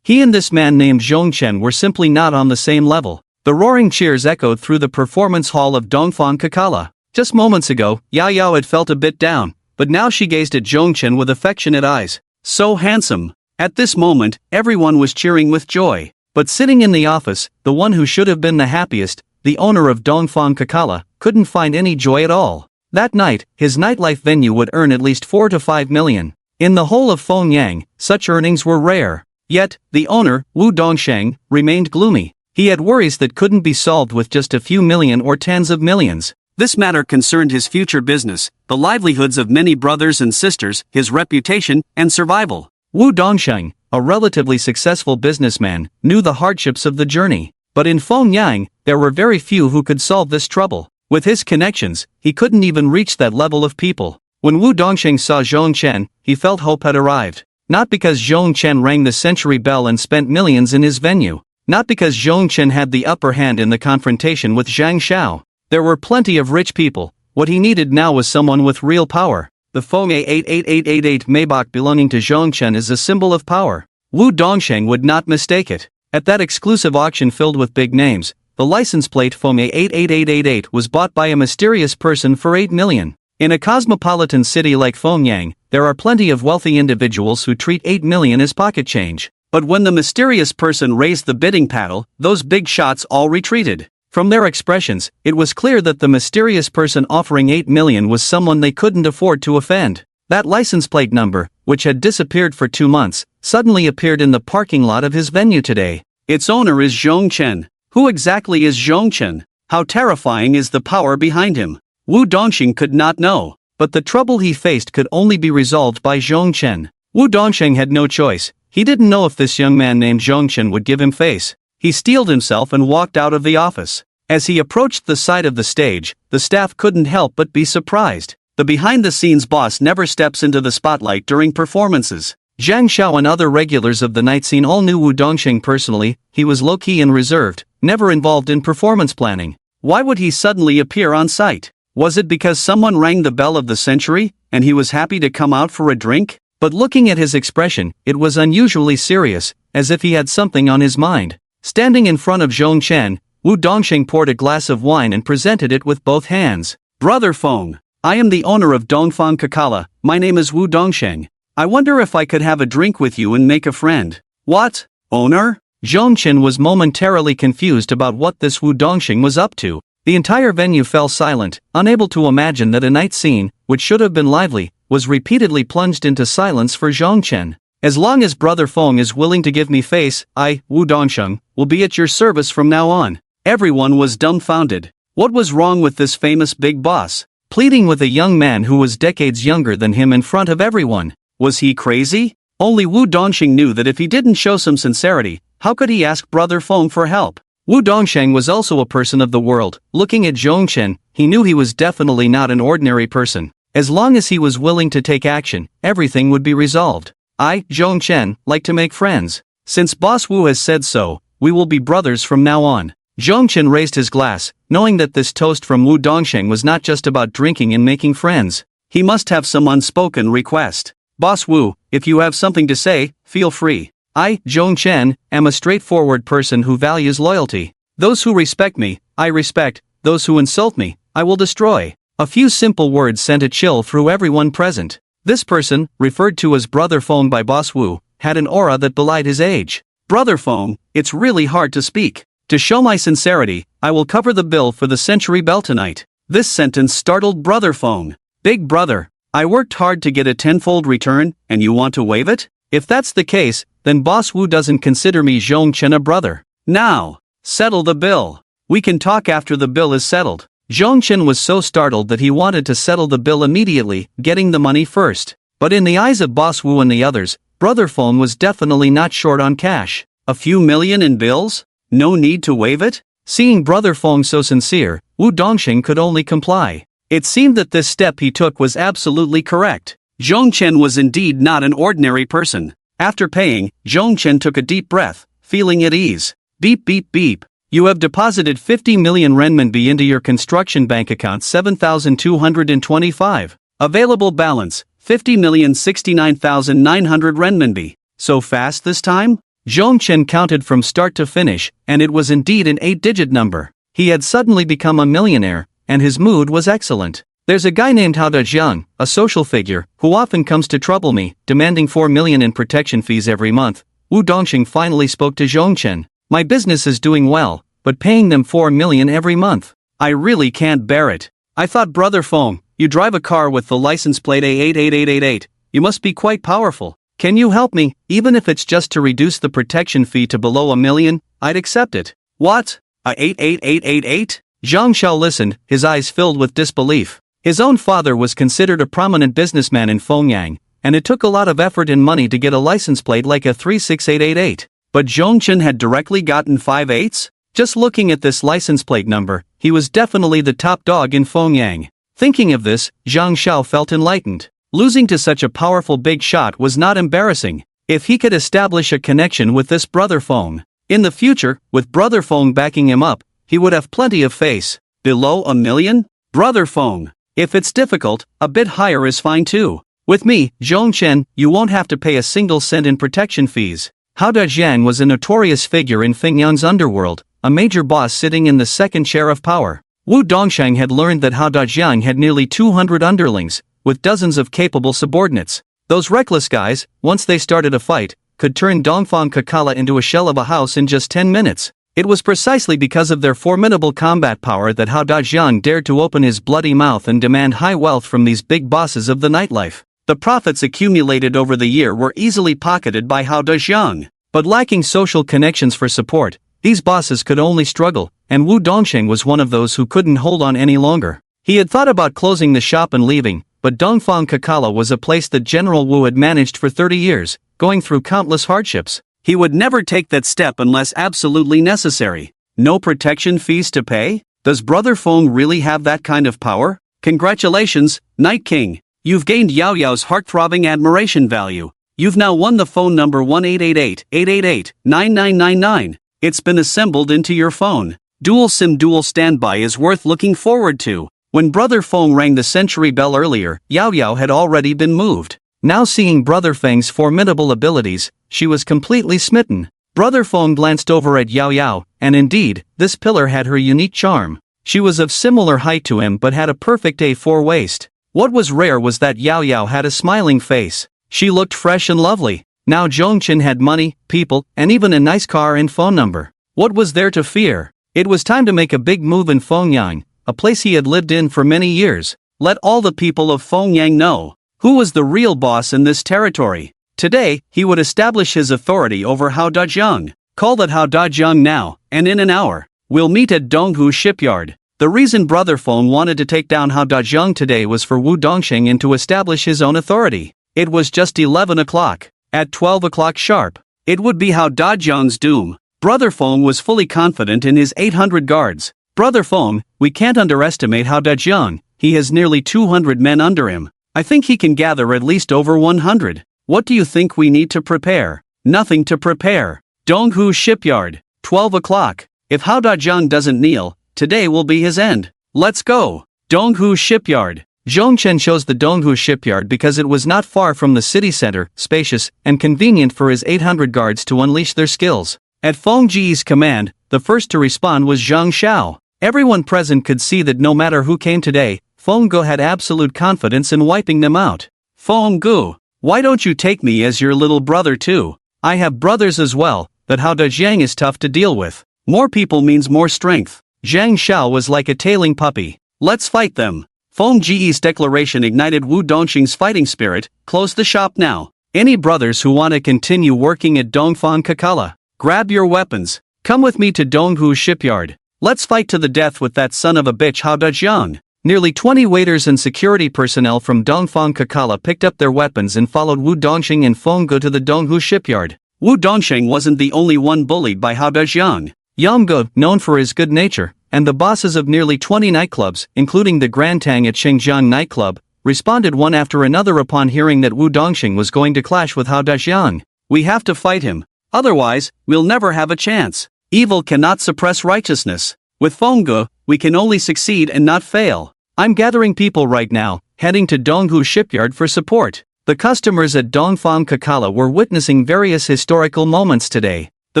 He and this man named Zhong Chen were simply not on the same level. The roaring cheers echoed through the performance hall of Dongfang Kakala. Just moments ago, Yao Yao had felt a bit down, but now she gazed at Zhong Chen with affectionate eyes. So handsome. At this moment, everyone was cheering with joy. But sitting in the office, the one who should have been the happiest, the owner of Dongfang Kakala, couldn't find any joy at all. That night, his nightlife venue would earn at least 4 to 5 million. In the whole of Fengyang, such earnings were rare. Yet, the owner, Wu Dongsheng, remained gloomy. He had worries that couldn't be solved with just a few million or tens of millions. This matter concerned his future business, the livelihoods of many brothers and sisters, his reputation, and survival. Wu Dongsheng, a relatively successful businessman, knew the hardships of the journey. But in Fengyang, there were very few who could solve this trouble. With his connections, he couldn't even reach that level of people. When Wu Dongsheng saw Zhong Chen, he felt hope had arrived. Not because Zhong Chen rang the Century Bell and spent millions in his venue. Not because Zhong Chen had the upper hand in the confrontation with Zhang Xiao. There were plenty of rich people. What he needed now was someone with real power. The Fengyang 88888 Maybach belonging to Zhong Chen is a symbol of power. Wu Dongsheng would not mistake it. At that exclusive auction filled with big names, the license plate Fengyang 88888 was bought by a mysterious person for 8 million. In a cosmopolitan city like Fengyang, there are plenty of wealthy individuals who treat 8 million as pocket change. But when the mysterious person raised the bidding paddle, those big shots all retreated. From their expressions, it was clear that the mysterious person offering 8 million was someone they couldn't afford to offend. That license plate number, which had disappeared for 2 months, suddenly appeared in the parking lot of his venue today. Its owner is Zhong Chen. Who exactly is Zhong Chen? How terrifying is the power behind him? Wu Dongxing could not know, but the trouble he faced could only be resolved by Zhong Chen. Wu Dongxing had no choice. He didn't know if this young man named Zhong Chen would give him face. He steeled himself and walked out of the office. As he approached the side of the stage, the staff couldn't help but be surprised. The behind-the-scenes boss never steps into the spotlight during performances. Zhang Xiao and other regulars of the night scene all knew Wu Dongxing personally. He was low-key and reserved, never involved in performance planning. Why would he suddenly appear on site? Was it because someone rang the bell of the century, and he was happy to come out for a drink? But looking at his expression, it was unusually serious, as if he had something on his mind. Standing in front of Zhong Chen, Wu Dongxing poured a glass of wine and presented it with both hands. Brother Feng, I am the owner of Dongfang Kakala. My name is Wu Dongxing. I wonder if I could have a drink with you and make a friend. What? Owner? Zhong Chen was momentarily confused about what this Wu Dongxing was up to. The entire venue fell silent, unable to imagine that a night scene, which should have been lively, was repeatedly plunged into silence for Zhong Chen. As long as Brother Feng is willing to give me face, I, Wu Dongxing, will be at your service from now on. Everyone was dumbfounded. What was wrong with this famous big boss? Pleading with a young man who was decades younger than him in front of everyone. Was he crazy? Only Wu Dongxing knew that if he didn't show some sincerity, how could he ask Brother Feng for help? Wu Dongxing was also a person of the world. Looking at Zhong Chen, he knew he was definitely not an ordinary person. As long as he was willing to take action, everything would be resolved. I, Zhong Chen, like to make friends. Since Boss Wu has said so, we will be brothers from now on. Zhong Chen raised his glass, knowing that this toast from Wu Dongxing was not just about drinking and making friends. He must have some unspoken request. Boss Wu, if you have something to say, feel free. I, Zhong Chen, am a straightforward person who values loyalty. Those who respect me, I respect. Those who insult me, I will destroy. A few simple words sent a chill through everyone present. This person, referred to as Brother Feng by Boss Wu, had an aura that belied his age. Brother Feng, it's really hard to speak. To show my sincerity, I will cover the bill for the Century Bell tonight. This sentence startled Brother Feng. Big brother, I worked hard to get a tenfold return, and you want to waive it? If that's the case, then Boss Wu doesn't consider me Zhong Chen a brother. Now, settle the bill. We can talk after the bill is settled. Zhong Chen was so startled that he wanted to settle the bill immediately, getting the money first. But in the eyes of Boss Wu and the others, Brother Feng was definitely not short on cash. A few million in bills? No need to waive it? Seeing Brother Feng so sincere, Wu Dongxing could only comply. It seemed that this step he took was absolutely correct. Zhong Chen was indeed not an ordinary person. After paying, Zhong Chen took a deep breath, feeling at ease. Beep beep beep. You have deposited 50 million renminbi into your construction bank account 7,225. Available balance, 50,069,900 renminbi. So fast this time? Zhong Chen counted from start to finish, and it was indeed an 8-digit number. He had suddenly become a millionaire, and his mood was excellent. There's a guy named Hao Dajiang, a social figure, who often comes to trouble me, demanding 4 million in protection fees every month. Wu Dongxing finally spoke to Zhong Chen. My business is doing well, but paying them 4 million every month, I really can't bear it. I thought Brother Feng, you drive a car with the license plate A88888. You must be quite powerful. Can you help me? Even if it's just to reduce the protection fee to below 1 million, I'd accept it. What? A 88888? Zhang Xiao listened, his eyes filled with disbelief. His own father was considered a prominent businessman in Fengyang, and it took a lot of effort and money to get a license plate like a 36888. But Zhong Chen had directly gotten 5 8s? Just looking at this license plate number, he was definitely the top dog in Fengyang. Thinking of this, Zhang Xiao felt enlightened. Losing to such a powerful big shot was not embarrassing. If he could establish a connection with this Brother Feng, in the future, with Brother Feng backing him up, he would have plenty of face. Below 1 million? Brother Feng. If it's difficult, a bit higher is fine too. With me, Zhong Chen, you won't have to pay a single cent in protection fees. Hao Dajiang was a notorious figure in Fengyang's underworld, a major boss sitting in the second chair of power. Wu Dongxing had learned that Hao Dajiang had nearly 200 underlings, with dozens of capable subordinates. Those reckless guys, once they started a fight, could turn Dongfang Kakala into a shell of a house in just 10 minutes. It was precisely because of their formidable combat power that Hao Dajiang dared to open his bloody mouth and demand high wealth from these big bosses of the nightlife. The profits accumulated over the year were easily pocketed by Hao Dejiang. But lacking social connections for support, these bosses could only struggle, and Wu Dongsheng was one of those who couldn't hold on any longer. He had thought about closing the shop and leaving, but Dongfang Kakala was a place that General Wu had managed for 30 years, going through countless hardships. He would never take that step unless absolutely necessary. No protection fees to pay? Does Brother Feng really have that kind of power? Congratulations, Night King. You've gained Yao Yao's heart-throbbing admiration value. You've now won the phone number 1-888-888-9999. It's been assembled into your phone. Dual SIM dual standby is worth looking forward to. When Brother Feng rang the century bell earlier, Yao Yao had already been moved. Now seeing Brother Feng's formidable abilities, she was completely smitten. Brother Feng glanced over at Yao Yao, and indeed, this pillar had her unique charm. She was of similar height to him but had a perfect A4 waist. What was rare was that Yao Yao had a smiling face. She looked fresh and lovely. Now Zhongchen had money, people, and even a nice car and phone number. What was there to fear? It was time to make a big move in Fengyang, a place he had lived in for many years. Let all the people of Fengyang know who was the real boss in this territory. Today, he would establish his authority over Hao Dejiang. Call that Hao Dejiang now, and in an hour, we'll meet at Donghu shipyard. The reason Brother Feng wanted to take down Hao Dejiang today was for Wu Dongsheng and to establish his own authority. It was just 11 o'clock. At 12 o'clock sharp, it would be Hao Dejiang's doom. Brother Feng was fully confident in his 800 guards. Brother Feng, we can't underestimate Hao Dejiang. He has nearly 200 men under him. I think he can gather at least over 100. What do you think we need to prepare? Nothing to prepare. Donghu shipyard, 12 o'clock. If Hao Dejiang doesn't kneel, today will be his end. Let's go. Donghu shipyard. Zhongchen chose the Donghu shipyard because it was not far from the city center, spacious, and convenient for his 800 guards to unleash their skills. At Feng Ji's command, the first to respond was Zhang Xiao. Everyone present could see that no matter who came today, Feng Gu had absolute confidence in wiping them out. Feng Gu, why don't you take me as your little brother too? I have brothers as well, but Hao Dejiang is tough to deal with. More people means more strength. Zhang Xiao was like a tailing puppy. Let's fight them. Feng Ji's declaration ignited Wu Dongsheng's fighting spirit. Close the shop now. Any brothers who want to continue working at Dongfang Kakala, grab your weapons. Come with me to Donghu shipyard. Let's fight to the death with that son of a bitch Hao Dejiang. Nearly 20 waiters and security personnel from Dongfang Kakala picked up their weapons and followed Wu Dongsheng and Feng Gu to the Donghu shipyard. Wu Dongsheng wasn't the only one bullied by Hao Dejiang. Yang Gu, known for his good nature, and the bosses of nearly 20 nightclubs, including the Grand Tang at Shengjiang nightclub, responded one after another upon hearing that Wu Dongsheng was going to clash with Hao Dejiang. We have to fight him. Otherwise, we'll never have a chance. Evil cannot suppress righteousness. With Feng Gu, we can only succeed and not fail. I'm gathering people right now, heading to Donghu shipyard for support. The customers at Dongfang Kakala were witnessing various historical moments today. The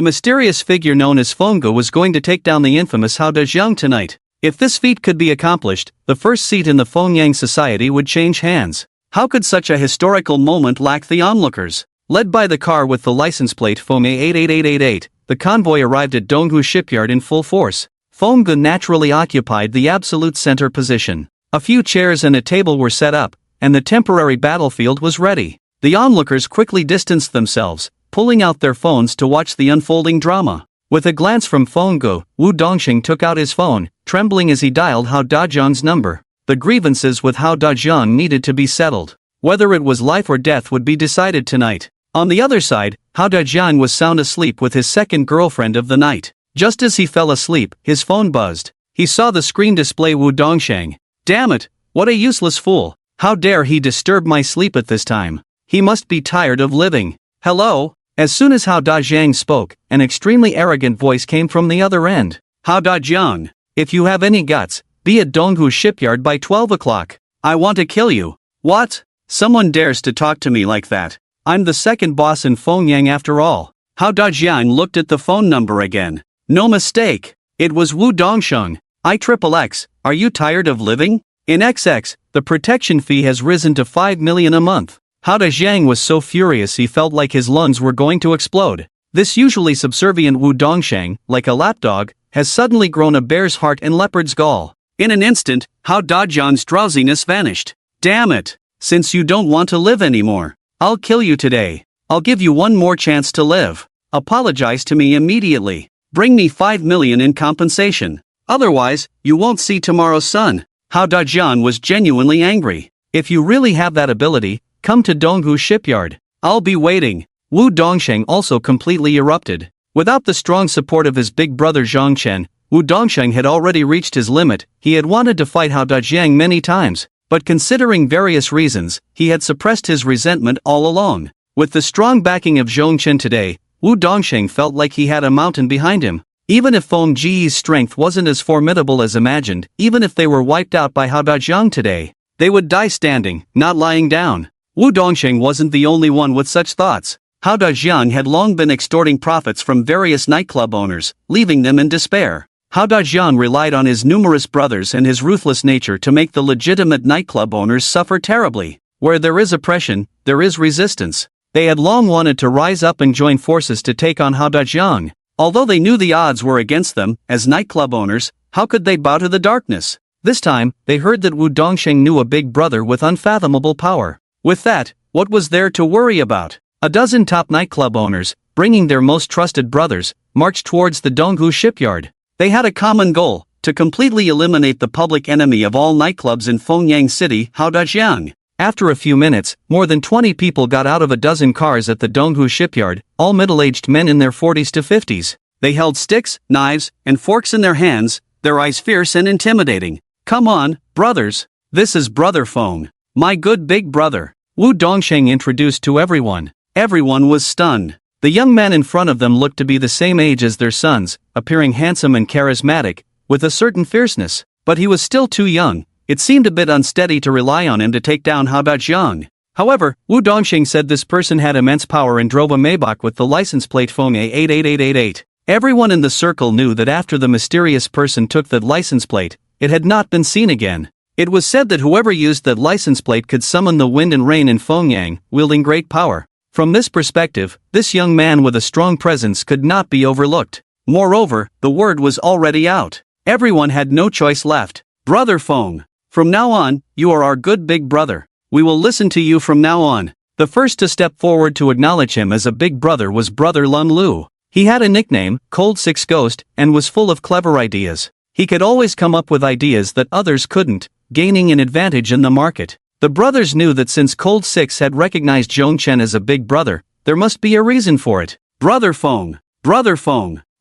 mysterious figure known as Feng Gu was going to take down the infamous Hao Dejiang tonight. If this feat could be accomplished, the first seat in the Fengyang society would change hands. How could such a historical moment lack the onlookers? Led by the car with the license plate Feng 88888, the convoy arrived at Donghu shipyard in full force. Feng Gu naturally occupied the absolute center position. A few chairs and a table were set up, and the temporary battlefield was ready. The onlookers quickly distanced themselves, pulling out their phones to watch the unfolding drama. With a glance from Feng Gu, Wu Dongsheng took out his phone, trembling as he dialed Hao Dejiang's number. The grievances with Hao Dejiang needed to be settled. Whether it was life or death would be decided tonight. On the other side, Hao Dejiang was sound asleep with his second girlfriend of the night. Just as he fell asleep, his phone buzzed. He saw the screen display Wu Dongsheng. Damn it, what a useless fool. How dare he disturb my sleep at this time? He must be tired of living. Hello? As soon as Hao Dejiang spoke, an extremely arrogant voice came from the other end. Hao Dejiang, if you have any guts, be at Donghu shipyard by 12 o'clock. I want to kill you. What? Someone dares to talk to me like that. I'm the second boss in Fengyang after all. Hao Dejiang looked at the phone number again. No mistake. It was Wu Dongsheng. IXXX, are you tired of living? In XX, the protection fee has risen to 5 million a month. Hao Dejiang was so furious he felt like his lungs were going to explode. This usually subservient Wu Dongsheng, like a lapdog, has suddenly grown a bear's heart and leopard's gall. In an instant, Hao Dejiang's drowsiness vanished. Damn it! Since you don't want to live anymore, I'll kill you today. I'll give you one more chance to live. Apologize to me immediately. Bring me 5 million in compensation. Otherwise, you won't see tomorrow's sun. Hao Dajian was genuinely angry. If you really have that ability, come to Donghu shipyard. I'll be waiting. Wu Dongsheng also completely erupted. Without the strong support of his big brother Zhang Chen, Wu Dongsheng had already reached his limit. He had wanted to fight Hao Dajiang many times, but considering various reasons, he had suppressed his resentment all along. With the strong backing of Zhang Chen today, Wu Dongsheng felt like he had a mountain behind him. Even if Feng Ji's strength wasn't as formidable as imagined, even if they were wiped out by Hao Dajiang today, they would die standing, not lying down. Wu Dongsheng wasn't the only one with such thoughts. Hao Dajiang had long been extorting profits from various nightclub owners, leaving them in despair. Hao Dajiang relied on his numerous brothers and his ruthless nature to make the legitimate nightclub owners suffer terribly. Where there is oppression, there is resistance. They had long wanted to rise up and join forces to take on Hao Dajiang. Although they knew the odds were against them, as nightclub owners, how could they bow to the darkness? This time, they heard that Wu Dongsheng knew a big brother with unfathomable power. With that, what was there to worry about? A dozen top nightclub owners, bringing their most trusted brothers, marched towards the Donghu shipyard. They had a common goal, to completely eliminate the public enemy of all nightclubs in Fengyang City, Hao Dajiang. After a few minutes, more than 20 people got out of a dozen cars at the Donghu shipyard, all middle-aged men in their 40s to 50s. They held sticks, knives, and forks in their hands, their eyes fierce and intimidating. Come on, brothers. This is Brother Feng, my good big brother. Wu Dongsheng introduced to everyone. Everyone was stunned. The young man in front of them looked to be the same age as their sons, appearing handsome and charismatic, with a certain fierceness, but he was still too young. It seemed a bit unsteady to rely on him to take down Hao Dajiang. However, Wu Dongsheng said this person had immense power and drove a Maybach with the license plate Feng A88888. Everyone in the circle knew that after the mysterious person took that license plate, it had not been seen again. It was said that whoever used that license plate could summon the wind and rain in Fengyang, wielding great power. From this perspective, this young man with a strong presence could not be overlooked. Moreover, the word was already out. Everyone had no choice left. Brother Feng, from now on, you are our good big brother. We will listen to you from now on. The first to step forward to acknowledge him as a big brother was Brother Lun Lu. He had a nickname, Cold Six Ghost, and was full of clever ideas. He could always come up with ideas that others couldn't, gaining an advantage in the market. The brothers knew that since Cold Six had recognized Zhang Chen as a big brother, there must be a reason for it. Brother Feng,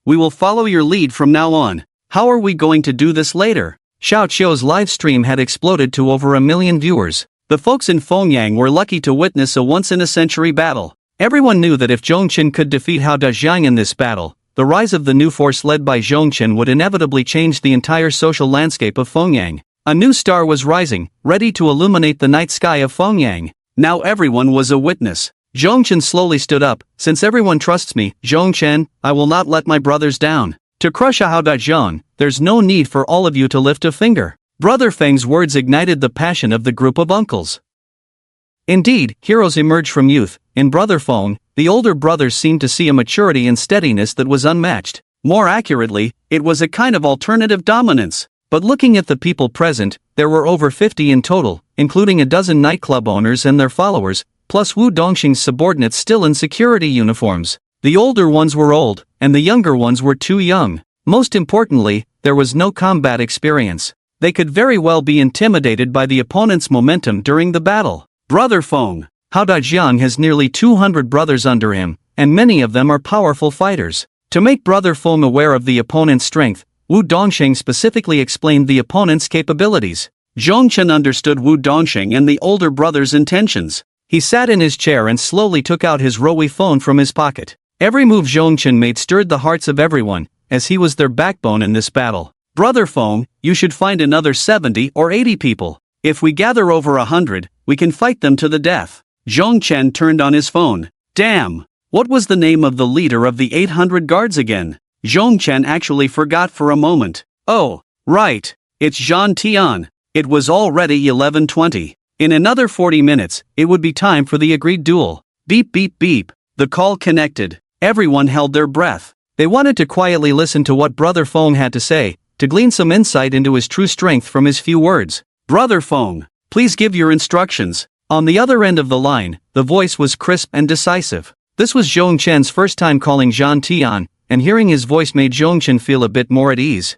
we will follow your lead from now on. How are we going to do this later? Xiao Qiu's live stream had exploded to over 1 million viewers. The folks in Fengyang were lucky to witness a once-in-a-century battle. Everyone knew that if Zhang Chen could defeat Hao Dajiang in this battle, the rise of the new force led by Zhang Chen would inevitably change the entire social landscape of Fengyang. A new star was rising, ready to illuminate the night sky of Fengyang. Now everyone was a witness. Zhang Chen slowly stood up. Since everyone trusts me, Zhang Chen, I will not let my brothers down. To crush Hao Dajiang, there's no need for all of you to lift a finger. Brother Feng's words ignited the passion of the group of uncles. Indeed, heroes emerge from youth. In Brother Feng, the older brothers seemed to see a maturity and steadiness that was unmatched. More accurately, it was a kind of alternative dominance. But looking at the people present, there were over 50 in total, including a dozen nightclub owners and their followers, plus Wu Dongsheng's subordinates still in security uniforms. The older ones were old, and the younger ones were too young. Most importantly, there was no combat experience. They could very well be intimidated by the opponent's momentum during the battle. Brother Feng, Hao Dajiang has nearly 200 brothers under him, and many of them are powerful fighters. To make Brother Feng aware of the opponent's strength, Wu Dongsheng specifically explained the opponent's capabilities. Zhang Chen understood Wu Dongsheng and the older brother's intentions. He sat in his chair and slowly took out his Rowi phone from his pocket. Every move Zhang Chen made stirred the hearts of everyone, as he was their backbone in this battle. Brother Feng, you should find another 70 or 80 people. If we gather over 100, we can fight them to the death. Zhang Chen turned on his phone. Damn! What was the name of the leader of the 800 guards again? Zhang Chen actually forgot for a moment. Oh, right. It's Zhan Tian. It was already 11:20. In another 40 minutes, it would be time for the agreed duel. Beep beep beep. The call connected. Everyone held their breath. They wanted to quietly listen to what Brother Feng had to say, to glean some insight into his true strength from his few words. Brother Feng, please give your instructions. On the other end of the line, the voice was crisp and decisive. This was Zhong Chen's first time calling Zhang Tian, and hearing his voice made Zhong Chen feel a bit more at ease.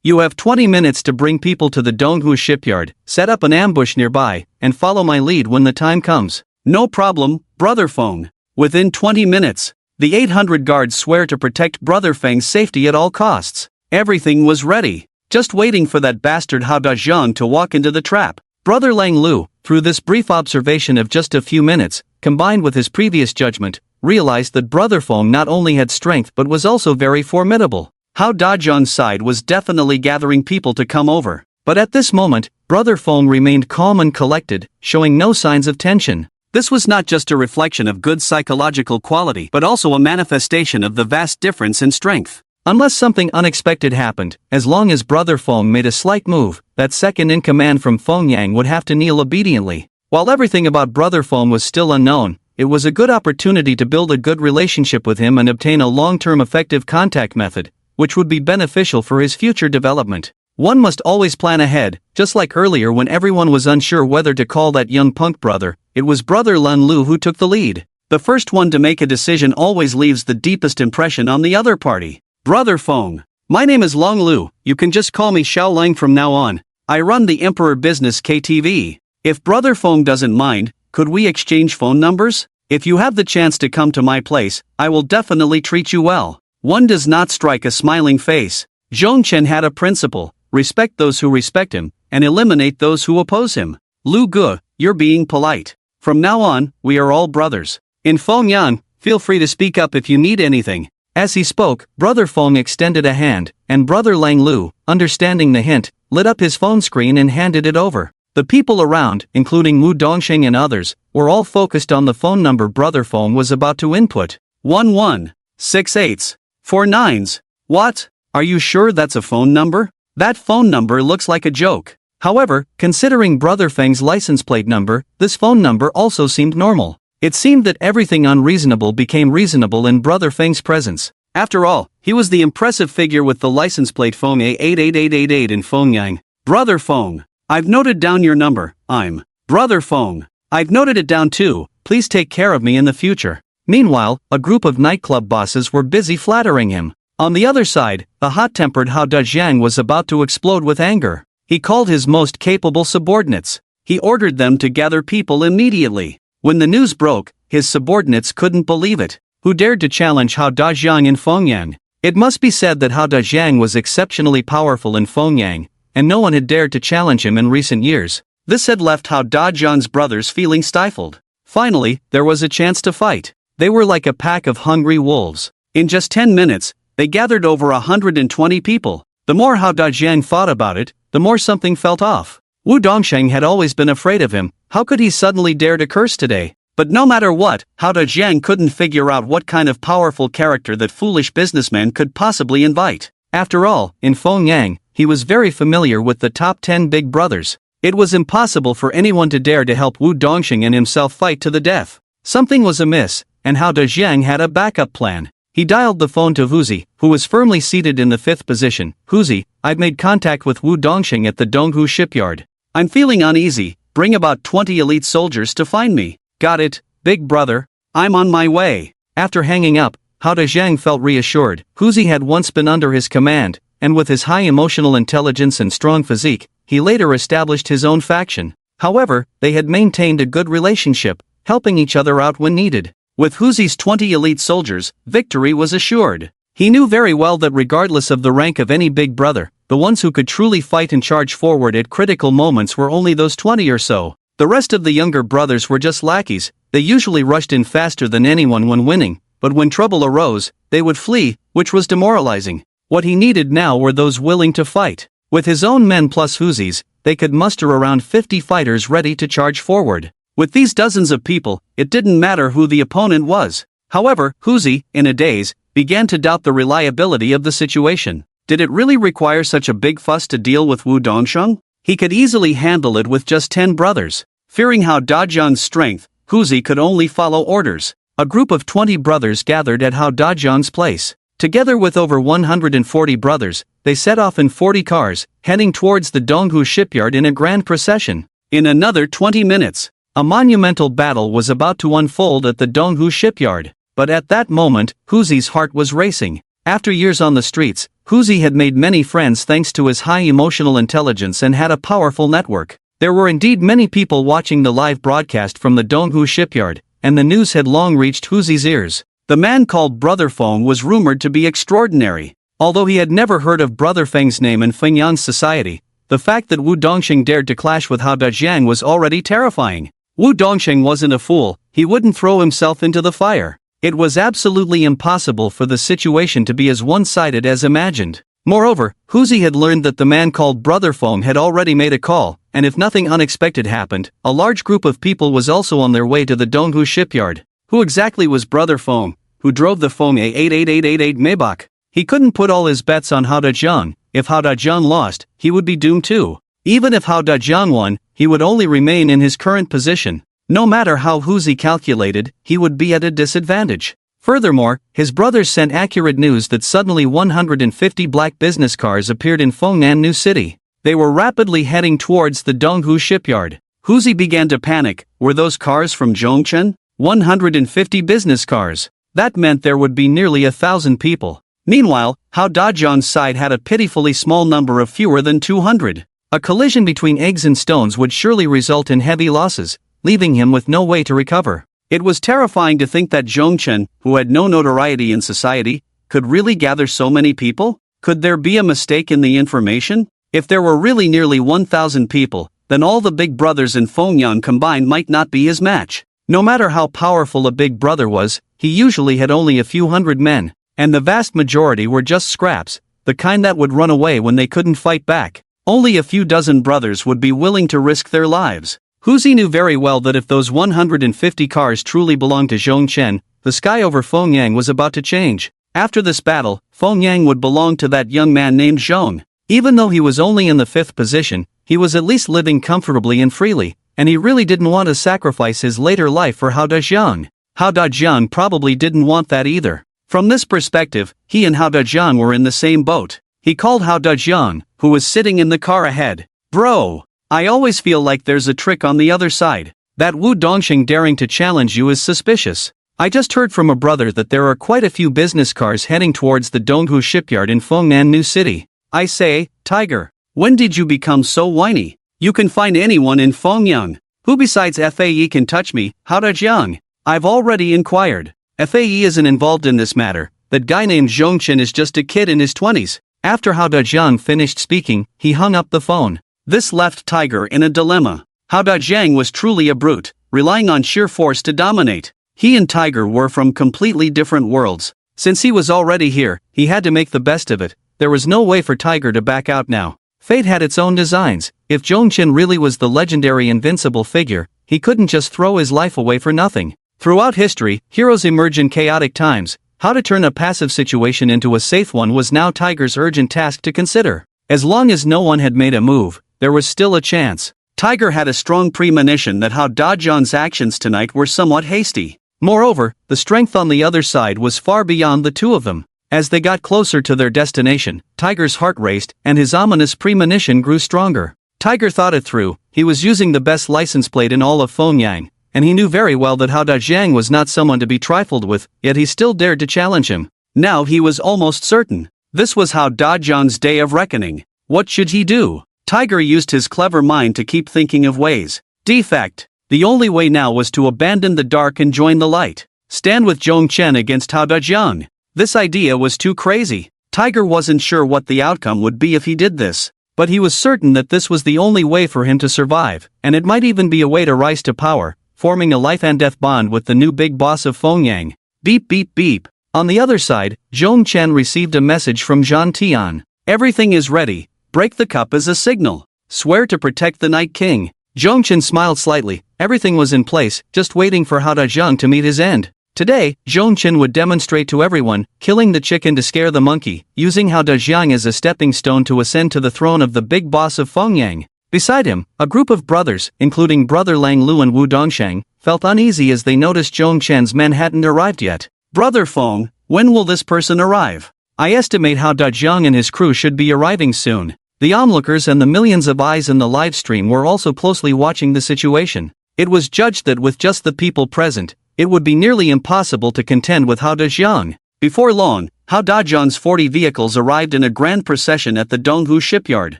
You have 20 minutes to bring people to the Donghu shipyard, set up an ambush nearby, and follow my lead when the time comes. No problem, Brother Feng. Within 20 minutes, the 800 guards swear to protect Brother Feng's safety at all costs. Everything was ready, just waiting for that bastard Hao Dajiang to walk into the trap. Brother Lang Lu, through this brief observation of just a few minutes, combined with his previous judgment, realized that Brother Feng not only had strength but was also very formidable. Hao Dajiang's side was definitely gathering people to come over. But at this moment, Brother Feng remained calm and collected, showing no signs of tension. This was not just a reflection of good psychological quality but also a manifestation of the vast difference in strength. Unless something unexpected happened, as long as Brother Feng made a slight move, that second-in-command from Feng Yang would have to kneel obediently. While everything about Brother Feng was still unknown, it was a good opportunity to build a good relationship with him and obtain a long-term effective contact method, which would be beneficial for his future development. One must always plan ahead, just like earlier when everyone was unsure whether to call that young punk brother. It was Brother Lan Lu who took the lead. The first one to make a decision always leaves the deepest impression on the other party. Brother Feng. My name is Long Lu, you can just call me Xiao Lang from now on. I run the Emperor Business KTV. If Brother Feng doesn't mind, could we exchange phone numbers? If you have the chance to come to my place, I will definitely treat you well. One does not strike a smiling face. Zhong Chen had a principle: respect those who respect him, and eliminate those who oppose him. Lu Ge, you're being polite. From now on, we are all brothers. In Fengyan, feel free to speak up if you need anything. As he spoke, Brother Feng extended a hand, and Brother Lang Lu, understanding the hint, lit up his phone screen and handed it over. The people around, including Wu Dongxing and others, were all focused on the phone number Brother Feng was about to input. 1168. 4 9s. What? Are you sure that's a phone number? That phone number looks like a joke. However, considering Brother Feng's license plate number, this phone number also seemed normal. It seemed that everything unreasonable became reasonable in Brother Feng's presence. After all, he was the impressive figure with the license plate Feng A88888 in Fengyang. Brother Feng, I've noted down your number. I'm Brother Feng. I've noted it down too. Please take care of me in the future. Meanwhile, a group of nightclub bosses were busy flattering him. On the other side, the hot-tempered Hao Dajiang was about to explode with anger. He called his most capable subordinates. He ordered them to gather people immediately. When the news broke, his subordinates couldn't believe it. Who dared to challenge Hao Dajiang in Fengyang? It must be said that Hao Dajiang was exceptionally powerful in Fengyang, and no one had dared to challenge him in recent years. This had left Hao Dajiang's brothers feeling stifled. Finally, there was a chance to fight. They were like a pack of hungry wolves. In just 10 minutes, they gathered over 120 people. The more Hao Dajiang thought about it, the more something felt off. Wu Dongsheng had always been afraid of him. How could he suddenly dare to curse today? But no matter what, Hao Dajiang couldn't figure out what kind of powerful character that foolish businessman could possibly invite. After all, in Fengyang, he was very familiar with the top 10 big brothers. It was impossible for anyone to dare to help Wu Dongsheng and himself fight to the death. Something was amiss, and Hao Dajiang had a backup plan. He dialed the phone to Huzi, who was firmly seated in the 5th position. Huzi, I've made contact with Wu Dongsheng at the Donghu shipyard. I'm feeling uneasy. Bring about 20 elite soldiers to find me. Got it, big brother. I'm on my way. After hanging up, Hao Dajiang felt reassured. Huzi had once been under his command, and with his high emotional intelligence and strong physique, he later established his own faction. However, they had maintained a good relationship, helping each other out when needed. With Huzi's 20 elite soldiers, victory was assured. He knew very well that regardless of the rank of any big brother, the ones who could truly fight and charge forward at critical moments were only those 20 or so. The rest of the younger brothers were just lackeys. They usually rushed in faster than anyone when winning, but when trouble arose, they would flee, which was demoralizing. What he needed now were those willing to fight. With his own men plus Huzi's, they could muster around 50 fighters ready to charge forward. With these dozens of people, it didn't matter who the opponent was. However, Huzi, in a daze, began to doubt the reliability of the situation. Did it really require such a big fuss to deal with Wu Dongsheng? He could easily handle it with just 10 brothers. Fearing Hao Dajiang's strength, Huzi could only follow orders. A group of 20 brothers gathered at Hao Dajiang's place. Together with over 140 brothers, they set off in 40 cars, heading towards the Donghu shipyard in a grand procession. In another 20 minutes, a monumental battle was about to unfold at the Donghu shipyard. But at that moment, Huzi's heart was racing. After years on the streets, Huzi had made many friends thanks to his high emotional intelligence and had a powerful network. There were indeed many people watching the live broadcast from the Donghu shipyard, and the news had long reached Huzi's ears. The man called Brother Feng was rumored to be extraordinary. Although he had never heard of Brother Feng's name in Fengyan's society, the fact that Wu Dongxing dared to clash with Hao Dajiang was already terrifying. Wu Dongxing wasn't a fool, he wouldn't throw himself into the fire. It was absolutely impossible for the situation to be as one-sided as imagined. Moreover, Huzi had learned that the man called Brother Feng had already made a call, and if nothing unexpected happened, a large group of people was also on their way to the Donghu shipyard. Who exactly was Brother Feng, who drove the Feng A88888 Maybach? He couldn't put all his bets on Hao Dajiang. If Hao Dajiang lost, he would be doomed too. Even if Hao Dajiang won, he would only remain in his current position. No matter how Huzi calculated, he would be at a disadvantage. Furthermore, his brothers sent accurate news that suddenly 150 black business cars appeared in Fengnan New City. They were rapidly heading towards the Donghu shipyard. Huzi began to panic. Were those cars from Zhongchen? 150 business cars. That meant there would be nearly 1,000 people. Meanwhile, Hao Dajiang's side had a pitifully small number of fewer than 200. A collision between eggs and stones would surely result in heavy losses, leaving him with no way to recover. It was terrifying to think that Zhongchen, who had no notoriety in society, could really gather so many people? Could there be a mistake in the information? If there were really nearly 1,000 people, then all the big brothers in Fengyan combined might not be his match. No matter how powerful a big brother was, he usually had only a few hundred men, and the vast majority were just scraps, the kind that would run away when they couldn't fight back. Only a few dozen brothers would be willing to risk their lives. Huzi knew very well that if those 150 cars truly belonged to Zhongchen, the sky over Fengyang was about to change. After this battle, Fengyang would belong to that young man named Zhong. Even though he was only in the 5th position, he was at least living comfortably and freely, and he really didn't want to sacrifice his later life for Hao Dajiang. Hao Dajiang probably didn't want that either. From this perspective, he and Hao Dajiang were in the same boat. He called Hao Dajiang, who was sitting in the car ahead. "Bro, I always feel like there's a trick on the other side. That Wu Dongxing daring to challenge you is suspicious. I just heard from a brother that there are quite a few business cars heading towards the Donghu shipyard in Fengnan New City. I say, Tiger, when did you become so whiny? You can find anyone in Fengyang. Who besides FAE can touch me, Hao Dajiang? I've already inquired. FAE isn't involved in this matter. That guy named Zhongchen is just a kid in his 20s. After Hao Dajiang finished speaking, he hung up the phone. This left Tiger in a dilemma. Hao Dajiang was truly a brute, relying on sheer force to dominate. He and Tiger were from completely different worlds. Since he was already here, he had to make the best of it. There was no way for Tiger to back out now. Fate had its own designs. If Zhongchen really was the legendary invincible figure, he couldn't just throw his life away for nothing. Throughout history, heroes emerge in chaotic times. How to turn a passive situation into a safe one was now Tiger's urgent task to consider. As long as no one had made a move, there was still a chance. Tiger had a strong premonition that Hao Dajiang's actions tonight were somewhat hasty. Moreover, the strength on the other side was far beyond the two of them. As they got closer to their destination, Tiger's heart raced, and his ominous premonition grew stronger. Tiger thought it through. He was using the best license plate in all of Fengyang, and he knew very well that Hao Dajiang was not someone to be trifled with, yet he still dared to challenge him. Now he was almost certain. This was Hao Dajiang's day of reckoning. What should he do? Tiger used his clever mind to keep thinking of ways. Defect. The only way now was to abandon the dark and join the light. Stand with Zhongchen against Hao Dajiang. This idea was too crazy. Tiger wasn't sure what the outcome would be if he did this, but he was certain that this was the only way for him to survive, and it might even be a way to rise to power, forming a life-and-death bond with the new big boss of Fengyang. Beep beep beep. On the other side, Zhongchen received a message from Zhan Tian. Everything is ready. Break the cup as a signal. Swear to protect the Night King. Zhongchen smiled slightly. Everything was in place, just waiting for Hao Dajiang to meet his end. Today, Zhongchen would demonstrate to everyone, killing the chicken to scare the monkey, using Hao Dajiang as a stepping stone to ascend to the throne of the big boss of Fengyang. Beside him, a group of brothers, including Brother Lang Lu and Wu Dongsheng, felt uneasy as they noticed Zhongchen's men hadn't arrived yet. Brother Feng, when will this person arrive? I estimate Hao Dajiang and his crew should be arriving soon. The onlookers and the millions of eyes in the live stream were also closely watching the situation. It was judged that with just the people present, it would be nearly impossible to contend with Hao Dajiang. Before long, Hao Dajiang's 40 vehicles arrived in a grand procession at the Donghu shipyard.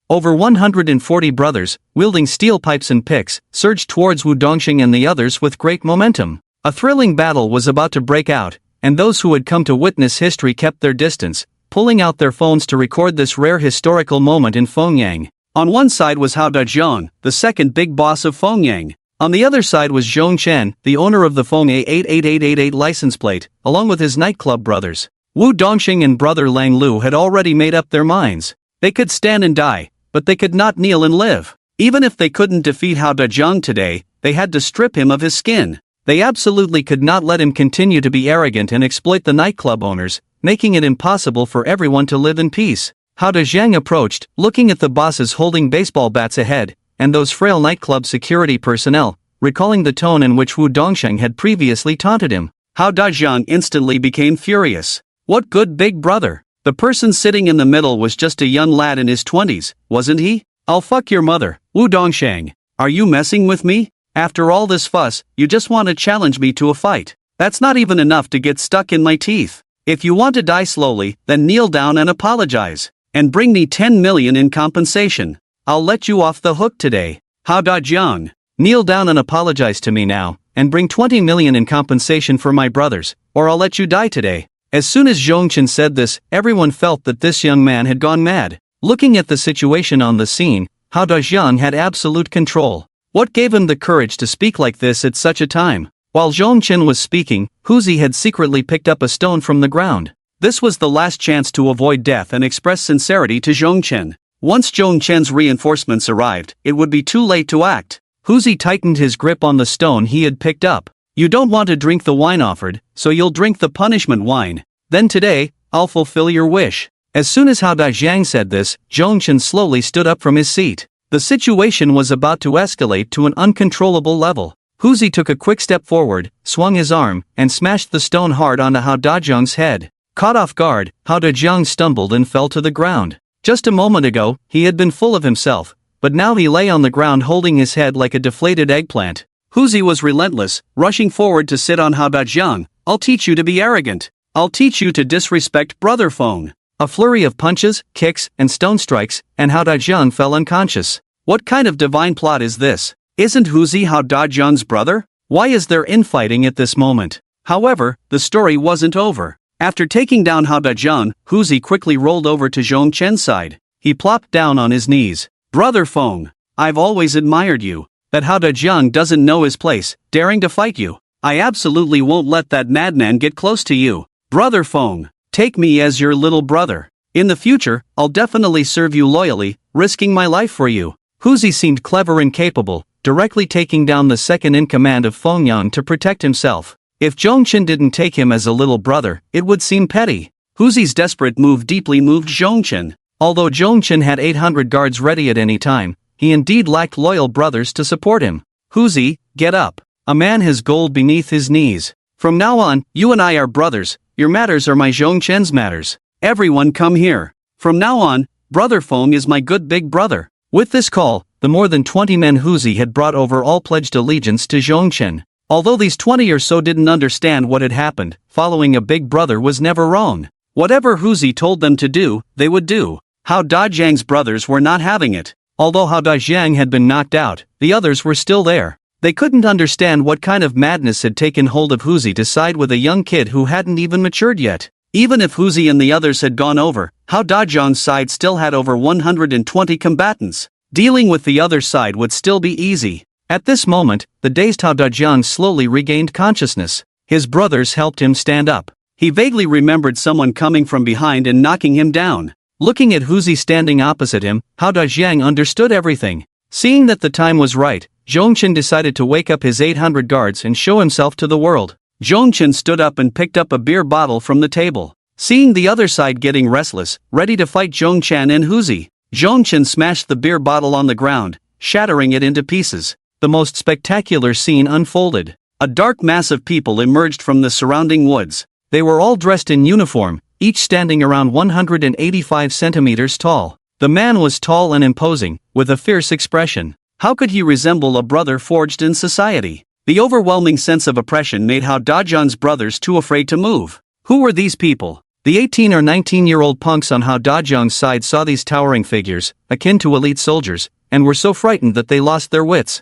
Over 140 brothers, wielding steel pipes and picks, surged towards Wu Dongxing and the others with great momentum. A thrilling battle was about to break out, and those who had come to witness history kept their distance, pulling out their phones to record this rare historical moment in Fengyang. On one side was Hao Dajiang, the second big boss of Fengyang. On the other side was Zhong Chen, the owner of the Fengyang 88888 license plate, along with his nightclub brothers. Wu Dongxing and brother Lang Lu had already made up their minds. They could stand and die, but they could not kneel and live. Even if they couldn't defeat Hao Dajiang today, they had to strip him of his skin. They absolutely could not let him continue to be arrogant and exploit the nightclub owners, making it impossible for everyone to live in peace. Hao Dajiang approached, looking at the bosses holding baseball bats ahead, and those frail nightclub security personnel, recalling the tone in which Wu Dongxing had previously taunted him. Hao Dajiang instantly became furious. What good big brother? The person sitting in the middle was just a young lad in his 20s, wasn't he? I'll fuck your mother, Wu Dongxing. Are you messing with me? After all this fuss, you just want to challenge me to a fight. That's not even enough to get stuck in my teeth. If you want to die slowly, then kneel down and apologize. And bring me 10 million in compensation. I'll let you off the hook today. Hao Dajiang, kneel down and apologize to me now, and bring 20 million in compensation for my brothers, or I'll let you die today. As soon as Zhong Chen said this, everyone felt that this young man had gone mad. Looking at the situation on the scene, Hao Dajiang had absolute control. What gave him the courage to speak like this at such a time? While Zhong Chen was speaking, Huzi had secretly picked up a stone from the ground. This was the last chance to avoid death and express sincerity to Zhong Chen. Once Zhong Chen's reinforcements arrived, it would be too late to act. Huzi tightened his grip on the stone he had picked up. You don't want to drink the wine offered, so you'll drink the punishment wine. Then today, I'll fulfill your wish. As soon as Hao Dajiang said this, Zhong Chen slowly stood up from his seat. The situation was about to escalate to an uncontrollable level. Huzi took a quick step forward, swung his arm, and smashed the stone hard onto Hao Dajiang's head. Caught off guard, Hao Dajiang stumbled and fell to the ground. Just a moment ago, he had been full of himself, but now he lay on the ground holding his head like a deflated eggplant. Huzi was relentless, rushing forward to sit on Hao Dajiang. I'll teach you to be arrogant. I'll teach you to disrespect Brother Feng. A flurry of punches, kicks, and stone strikes, and Hao Dajiang fell unconscious. What kind of divine plot is this? Isn't Huzi Hao Dajiang's brother? Why is there infighting at this moment? However, the story wasn't over. After taking down Hao Dajiang, Huzi quickly rolled over to Zhong Chen's side. He plopped down on his knees. Brother Feng, I've always admired you. That Hao Dajiang doesn't know his place, daring to fight you. I absolutely won't let that madman get close to you. Brother Feng, take me as your little brother. In the future, I'll definitely serve you loyally, risking my life for you. Huzi seemed clever and capable, directly taking down the second-in-command of Fengyang to protect himself. If Zhong Chen didn't take him as a little brother, it would seem petty. Huzi's desperate move deeply moved Zhong Chen. Although Zhong Chen had 800 guards ready at any time, he indeed lacked loyal brothers to support him. Huzi, get up. A man has gold beneath his knees. From now on, you and I are brothers. Your matters are my Zhong Chen's matters. Everyone come here. From now on, Brother Feng is my good big brother. With this call, the more than 20 men Huzi had brought over all pledged allegiance to Zhong Chen. Although these 20 or so didn't understand what had happened, following a big brother was never wrong. Whatever Huzi told them to do, they would do. Hao Dajiang's brothers were not having it. Although Hao Dajiang had been knocked out, the others were still there. They couldn't understand what kind of madness had taken hold of Huzi to side with a young kid who hadn't even matured yet. Even if Huzi and the others had gone over, Hao Dajiang's side still had over 120 combatants. Dealing with the other side would still be easy. At this moment, the dazed Hao Dajiang slowly regained consciousness. His brothers helped him stand up. He vaguely remembered someone coming from behind and knocking him down. Looking at Huzi standing opposite him, Hao Dajiang understood everything. Seeing that the time was right, Zhong Chen decided to wake up his 800 guards and show himself to the world. Zhong Chen stood up and picked up a beer bottle from the table. Seeing the other side getting restless, ready to fight Zhong Chen and Huzi, Zhong Chen smashed the beer bottle on the ground, shattering it into pieces. The most spectacular scene unfolded. A dark mass of people emerged from the surrounding woods. They were all dressed in uniform, each standing around 185 centimeters tall. The man was tall and imposing, with a fierce expression. How could he resemble a brother forged in society? The overwhelming sense of oppression made Hao Dajiang's brothers too afraid to move. Who were these people? The 18 or 19-year-old punks on Hao Dajiang's side saw these towering figures, akin to elite soldiers, and were so frightened that they lost their wits.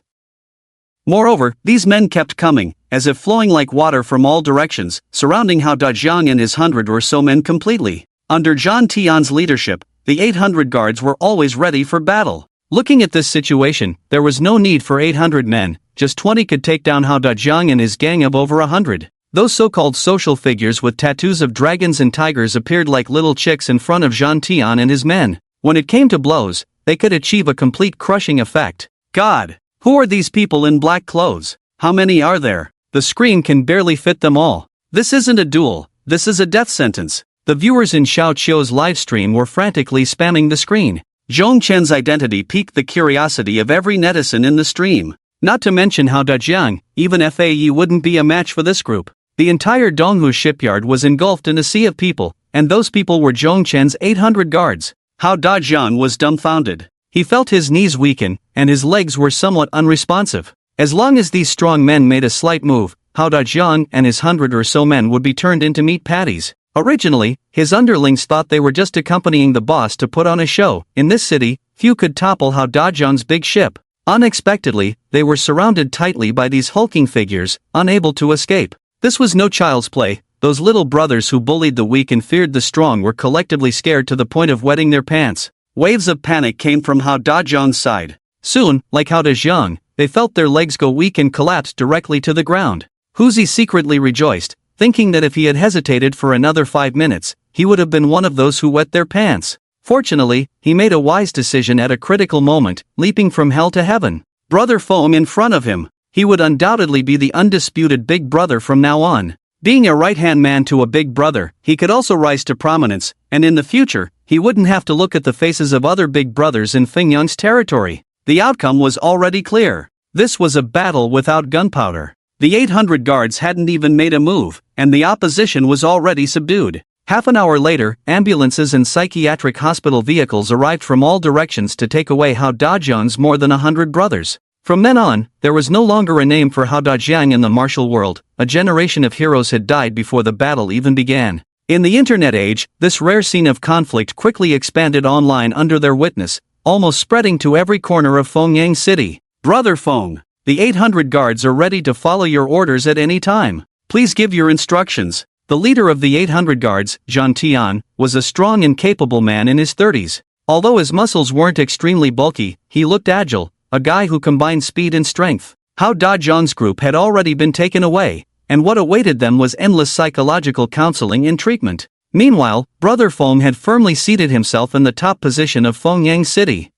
Moreover, these men kept coming, as if flowing like water from all directions, surrounding Hao Dajiang and his 100 or so men completely. Under Zhang Tian's leadership, the 800 guards were always ready for battle. Looking at this situation, there was no need for 800 men, just 20 could take down Hao Dajiang and his gang of over 100. Those so-called social figures with tattoos of dragons and tigers appeared like little chicks in front of Zhang Tian and his men. When it came to blows, they could achieve a complete crushing effect. God! Who are these people in black clothes? How many are there? The screen can barely fit them all. This isn't a duel, this is a death sentence. The viewers in Xiao Qiu's livestream were frantically spamming the screen. Zhong Chen's identity piqued the curiosity of every netizen in the stream. Not to mention Hao Dajiang, even FAE wouldn't be a match for this group. The entire Donghu shipyard was engulfed in a sea of people, and those people were Zhong Chen's 800 guards. Hao Dajiang was dumbfounded. He felt his knees weaken, and his legs were somewhat unresponsive. As long as these strong men made a slight move, Hao Dajiang and his 100 or so men would be turned into meat patties. Originally, his underlings thought they were just accompanying the boss to put on a show. In this city, few could topple Hao Dajiang's big ship. Unexpectedly, they were surrounded tightly by these hulking figures, unable to escape. This was no child's play. Those little brothers who bullied the weak and feared the strong were collectively scared to the point of wetting their pants. Waves of panic came from Hao Dajiang's side. Soon, like Hao Dajiang, they felt their legs go weak and collapse directly to the ground. Huzi secretly rejoiced, thinking that if he had hesitated for another 5 minutes, he would have been one of those who wet their pants. Fortunately, he made a wise decision at a critical moment, leaping from hell to heaven. Brother Foam in front of him. He would undoubtedly be the undisputed big brother from now on. Being a right-hand man to a big brother, he could also rise to prominence, and in the future, he wouldn't have to look at the faces of other big brothers in Fingyang's territory. The outcome was already clear. This was a battle without gunpowder. The 800 guards hadn't even made a move, and the opposition was already subdued. Half an hour later, ambulances and psychiatric hospital vehicles arrived from all directions to take away Hao Dajiang's more than 100 brothers. From then on, there was no longer a name for Hao Dajiang in the martial world. A generation of heroes had died before the battle even began. In the internet age, this rare scene of conflict quickly expanded online under their witness, almost spreading to every corner of Fengyang City. Brother Feng, the 800 guards are ready to follow your orders at any time. Please give your instructions. The leader of the 800 guards, Zhang Tian, was a strong and capable man in his 30s. Although his muscles weren't extremely bulky, he looked agile, a guy who combined speed and strength. Hao Dajiang's group had already been taken away, and what awaited them was endless psychological counseling and treatment. Meanwhile, Brother Feng had firmly seated himself in the top position of Fengyang City.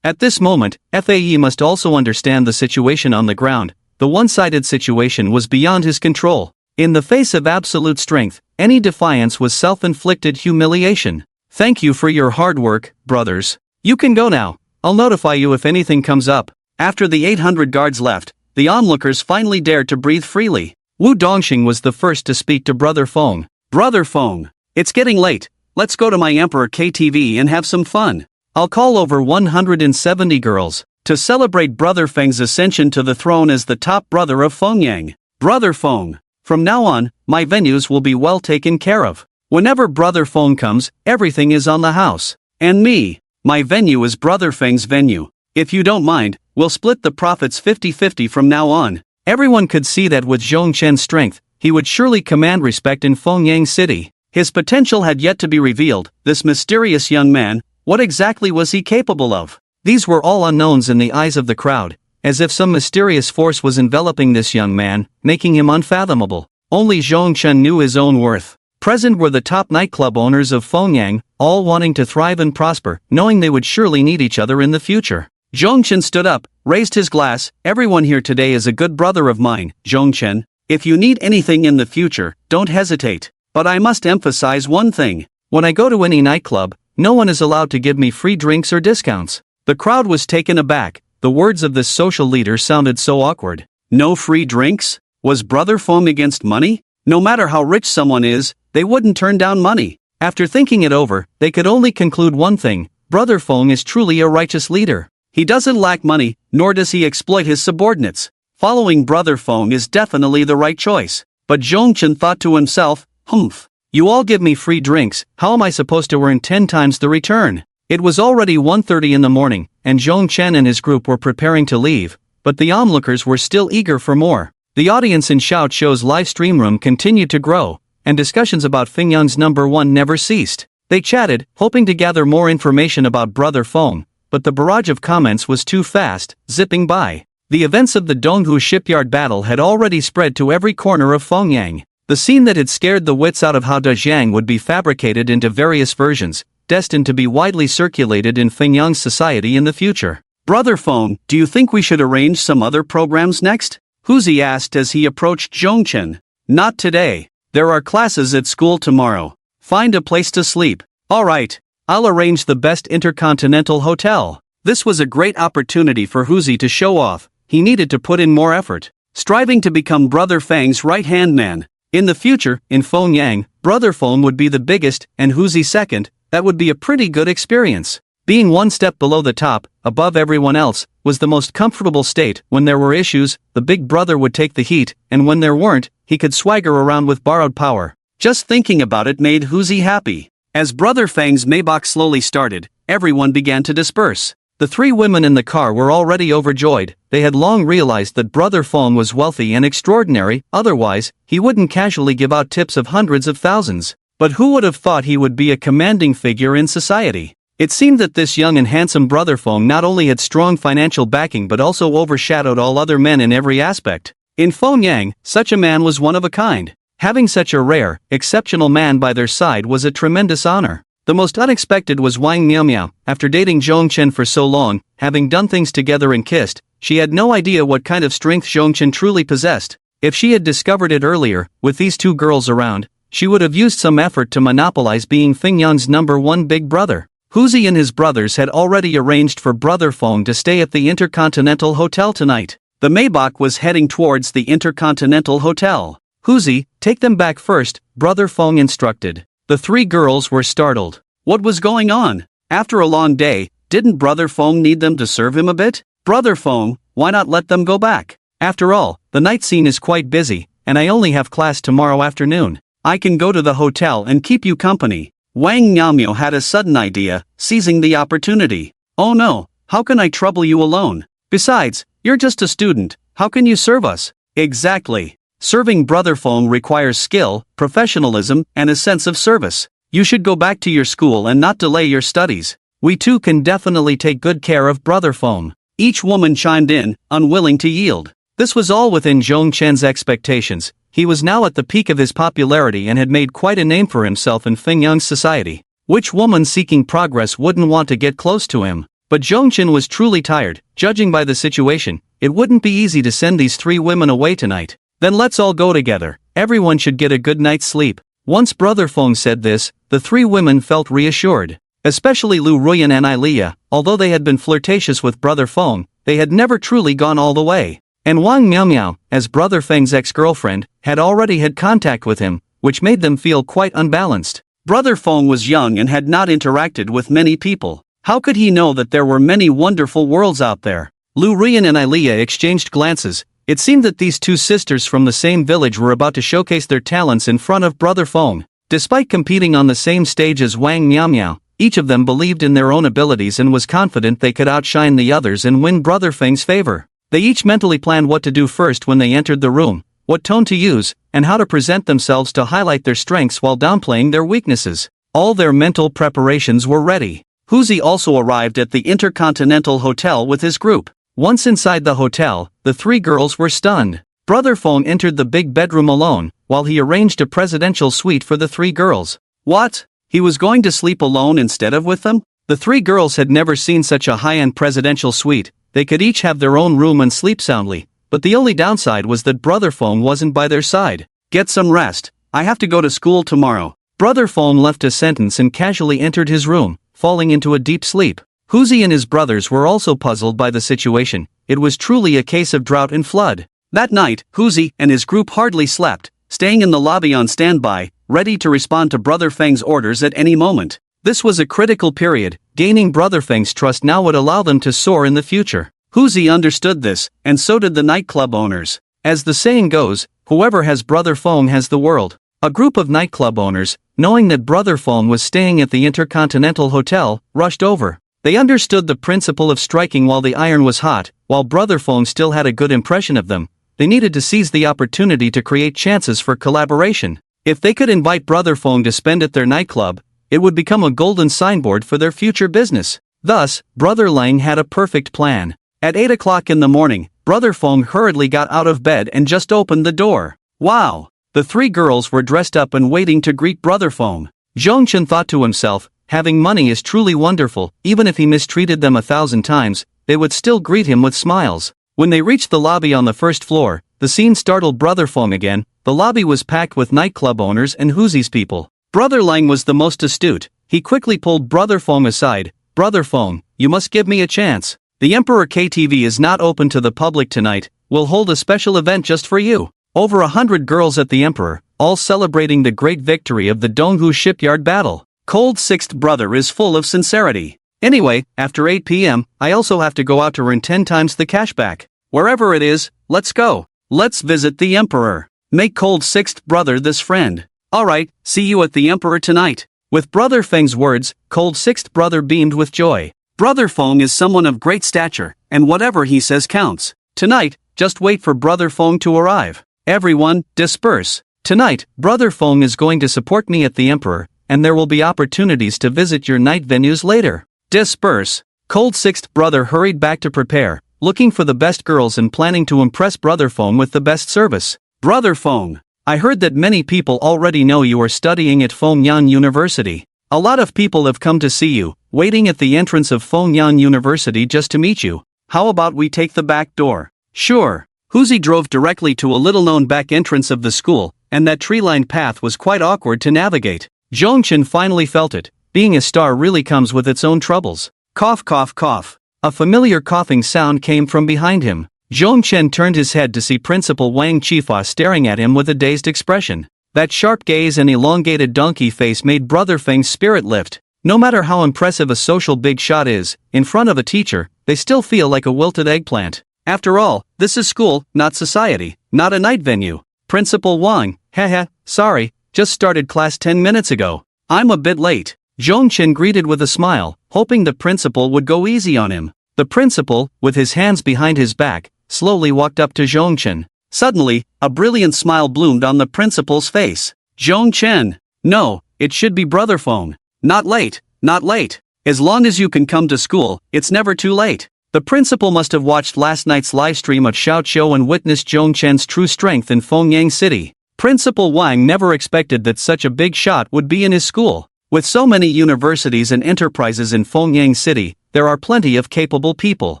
At this moment, FAE must also understand the situation on the ground. The one-sided situation was beyond his control. In the face of absolute strength, any defiance was self-inflicted humiliation. Thank you for your hard work, brothers. You can go now. I'll notify you if anything comes up. After the 800 guards left, the onlookers finally dared to breathe freely. Wu Dongxing was the first to speak to Brother Feng. Brother Feng, it's getting late. Let's go to my Emperor KTV and have some fun. I'll call over 170 girls to celebrate Brother Feng's ascension to the throne as the top brother of Fengyang. Brother Feng, from now on, my venues will be well taken care of. Whenever Brother Feng comes, everything is on the house. And me, my venue is Brother Feng's venue. If you don't mind, we'll split the profits 50-50 from now on. Everyone could see that with Zhong Chen's strength, he would surely command respect in Fengyang City. His potential had yet to be revealed. This mysterious young man, what exactly was he capable of? These were all unknowns in the eyes of the crowd, as if some mysterious force was enveloping this young man, making him unfathomable. Only Zhong Chen knew his own worth. Present were the top nightclub owners of Fengyang, all wanting to thrive and prosper, knowing they would surely need each other in the future. Zhong Chen stood up, raised his glass. Everyone here today is a good brother of mine, Zhong Chen. If you need anything in the future, don't hesitate. But I must emphasize one thing. When I go to any nightclub, no one is allowed to give me free drinks or discounts. The crowd was taken aback. The words of this social leader sounded so awkward. No free drinks? Was Brother Feng against money? No matter how rich someone is, they wouldn't turn down money. After thinking it over, they could only conclude one thing. Brother Feng is truly a righteous leader. He doesn't lack money, nor does he exploit his subordinates. Following Brother Feng is definitely the right choice. But Zhongchen thought to himself, humph. You all give me free drinks, how am I supposed to earn 10 times the return? It was already 1:30 in the morning, and Zhongchen and his group were preparing to leave, but the onlookers were still eager for more. The audience in Shout Show's live stream room continued to grow, and discussions about Fingyang's #1 never ceased. They chatted, hoping to gather more information about Brother Feng, but the barrage of comments was too fast, zipping by. The events of the Donghu shipyard battle had already spread to every corner of Fengyang. The scene that had scared the wits out of Hao Dejiang would be fabricated into various versions, destined to be widely circulated in Fengyang's society in the future. Brother Feng, do you think we should arrange some other programs next? Huzi asked as he approached Zhongchen. Not today. There are classes at school tomorrow. Find a place to sleep. Alright, I'll arrange the best intercontinental hotel. This was a great opportunity for Huzi to show off. He needed to put in more effort, striving to become Brother Feng's right-hand man. In the future, in Fengyang, Brother Feng would be the biggest, and Huzi second. That would be a pretty good experience. Being one step below the top, above everyone else, was the most comfortable state. When there were issues, the big brother would take the heat, and when there weren't, he could swagger around with borrowed power. Just thinking about it made Huzi happy. As Brother Feng's Maybach slowly started, everyone began to disperse. The three women in the car were already overjoyed. They had long realized that Brother Feng was wealthy and extraordinary, otherwise, he wouldn't casually give out tips of hundreds of thousands. But who would have thought he would be a commanding figure in society? It seemed that this young and handsome Brother Feng not only had strong financial backing but also overshadowed all other men in every aspect. In Fengyang, such a man was one of a kind. Having such a rare, exceptional man by their side was a tremendous honor. The most unexpected was Wang Miaomiao. After dating Zhongchen for so long, having done things together and kissed, she had no idea what kind of strength Zhongchen truly possessed. If she had discovered it earlier, with these two girls around, she would have used some effort to monopolize being Fengyang's #1 big brother. Huzi and his brothers had already arranged for Brother Feng to stay at the Intercontinental Hotel tonight. The Maybach was heading towards the Intercontinental Hotel. Huzi, take them back first, Brother Feng instructed. The three girls were startled. What was going on? After a long day, didn't Brother Feng need them to serve him a bit? Brother Feng, why not let them go back? After all, the night scene is quite busy, and I only have class tomorrow afternoon. I can go to the hotel and keep you company. Wang Miaomiao had a sudden idea, seizing the opportunity. Oh no, how can I trouble you alone? Besides, you're just a student, how can you serve us? Exactly. Serving Brother Feng requires skill, professionalism, and a sense of service. You should go back to your school and not delay your studies. We too can definitely take good care of Brother Feng. Each woman chimed in, unwilling to yield. This was all within Zhongchen's expectations. He was now at the peak of his popularity and had made quite a name for himself in Fengyang's society. Which woman seeking progress wouldn't want to get close to him? But Zhongchen was truly tired. Judging by the situation, it wouldn't be easy to send these three women away tonight. Then let's all go together. Everyone should get a good night's sleep. Once Brother Feng said this, the three women felt reassured. Especially Lu Ruyan and Ilia, although they had been flirtatious with Brother Feng, they had never truly gone all the way. And Wang Miaomiao, as Brother Feng's ex-girlfriend, had already had contact with him, which made them feel quite unbalanced. Brother Feng was young and had not interacted with many people. How could he know that there were many wonderful worlds out there? Lu Ruyan and Ilia exchanged glances. It seemed that these two sisters from the same village were about to showcase their talents in front of Brother Feng. Despite competing on the same stage as Wang Miaomiao, each of them believed in their own abilities and was confident they could outshine the others and win Brother Feng's favor. They each mentally planned what to do first when they entered the room, what tone to use, and how to present themselves to highlight their strengths while downplaying their weaknesses. All their mental preparations were ready. Huzi also arrived at the Intercontinental Hotel with his group. Once inside the hotel, the three girls were stunned. Brother Feng entered the big bedroom alone, while he arranged a presidential suite for the three girls. What? He was going to sleep alone instead of with them? The three girls had never seen such a high-end presidential suite. They could each have their own room and sleep soundly, but the only downside was that Brother Feng wasn't by their side. Get some rest. I have to go to school tomorrow. Brother Feng left a sentence and casually entered his room, falling into a deep sleep. Huzi and his brothers were also puzzled by the situation. It was truly a case of drought and flood. That night, Huzi and his group hardly slept, staying in the lobby on standby, ready to respond to Brother Feng's orders at any moment. This was a critical period, gaining Brother Feng's trust now would allow them to soar in the future. Huzi understood this, and so did the nightclub owners. As the saying goes, whoever has Brother Feng has the world. A group of nightclub owners, knowing that Brother Feng was staying at the Intercontinental Hotel, rushed over. They understood the principle of striking while the iron was hot. While Brother Feng still had a good impression of them, they needed to seize the opportunity to create chances for collaboration. If they could invite Brother Feng to spend at their nightclub, it would become a golden signboard for their future business. Thus, Brother Lang had a perfect plan. At 8 o'clock in the morning, Brother Feng hurriedly got out of bed and just opened the door. Wow! The three girls were dressed up and waiting to greet Brother Feng. Zhongchen thought to himself, having money is truly wonderful. Even if he mistreated them 1,000 times, they would still greet him with smiles. When they reached the lobby on the first floor, the scene startled Brother Feng again. The lobby was packed with nightclub owners and Huzi's people. Brother Lang was the most astute. He quickly pulled Brother Feng aside. Brother Feng, you must give me a chance. The Emperor KTV is not open to the public tonight. We'll hold a special event just for you. Over 100 girls at the Emperor, all celebrating the great victory of the Donghu shipyard battle. Cold Sixth Brother is full of sincerity. Anyway, after 8 p.m., I also have to go out to earn 10 times the cash back. Wherever it is, let's go. Let's visit the Emperor. Make Cold Sixth Brother this friend. Alright, see you at the Emperor tonight. With Brother Feng's words, Cold Sixth Brother beamed with joy. Brother Feng is someone of great stature, and whatever he says counts. Tonight, just wait for Brother Feng to arrive. Everyone, disperse. Tonight, Brother Feng is going to support me at the Emperor, and there will be opportunities to visit your night venues later. Disperse. Cold Sixth Brother hurried back to prepare, looking for the best girls and planning to impress Brother Feng with the best service. Brother Feng, I heard that many people already know you are studying at Fengyan University. A lot of people have come to see you, waiting at the entrance of Fengyan University just to meet you. How about we take the back door? Sure. Huzi drove directly to a little-known back entrance of the school, and that tree-lined path was quite awkward to navigate. Zhongchen finally felt it. Being a star really comes with its own troubles. Cough cough cough. A familiar coughing sound came from behind him. Zhongchen turned his head to see Principal Wang Chifa staring at him with a dazed expression. That sharp gaze and elongated donkey face made Brother Feng's spirit lift. No matter how impressive a social big shot is, in front of a teacher, they still feel like a wilted eggplant. After all, this is school, not society, not a night venue. Principal Wang, haha, sorry, just started class 10 minutes ago. I'm a bit late. Zhongchen greeted with a smile, hoping the principal would go easy on him. The principal, with his hands behind his back, slowly walked up to Zhongchen. Suddenly, a brilliant smile bloomed on the principal's face. Zhongchen. No, it should be Brother Feng. Not late, not late. As long as you can come to school, it's never too late. The principal must have watched last night's livestream of Shout Show and witnessed Zhongchen's true strength in Fengyang City. Principal Wang never expected that such a big shot would be in his school. With so many universities and enterprises in Fengyang City, there are plenty of capable people.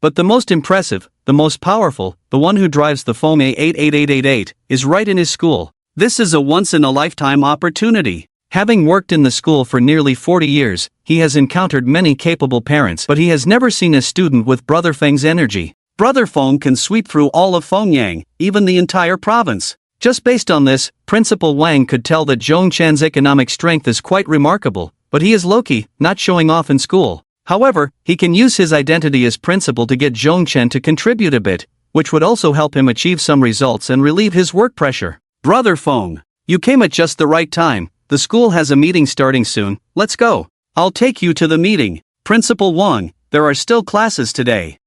But the most impressive, the most powerful, the one who drives the Fengmei 88888, is right in his school. This is a once-in-a-lifetime opportunity. Having worked in the school for nearly 40 years, he has encountered many capable parents, but he has never seen a student with Brother Feng's energy. Brother Feng can sweep through all of Fengyang, even the entire province. Just based on this, Principal Wang could tell that Zhongchen's economic strength is quite remarkable, but he is low-key, not showing off in school. However, he can use his identity as principal to get Zhongchen to contribute a bit, which would also help him achieve some results and relieve his work pressure. Brother Feng, you came at just the right time. The school has a meeting starting soon. Let's go. I'll take you to the meeting. Principal Wang, there are still classes today.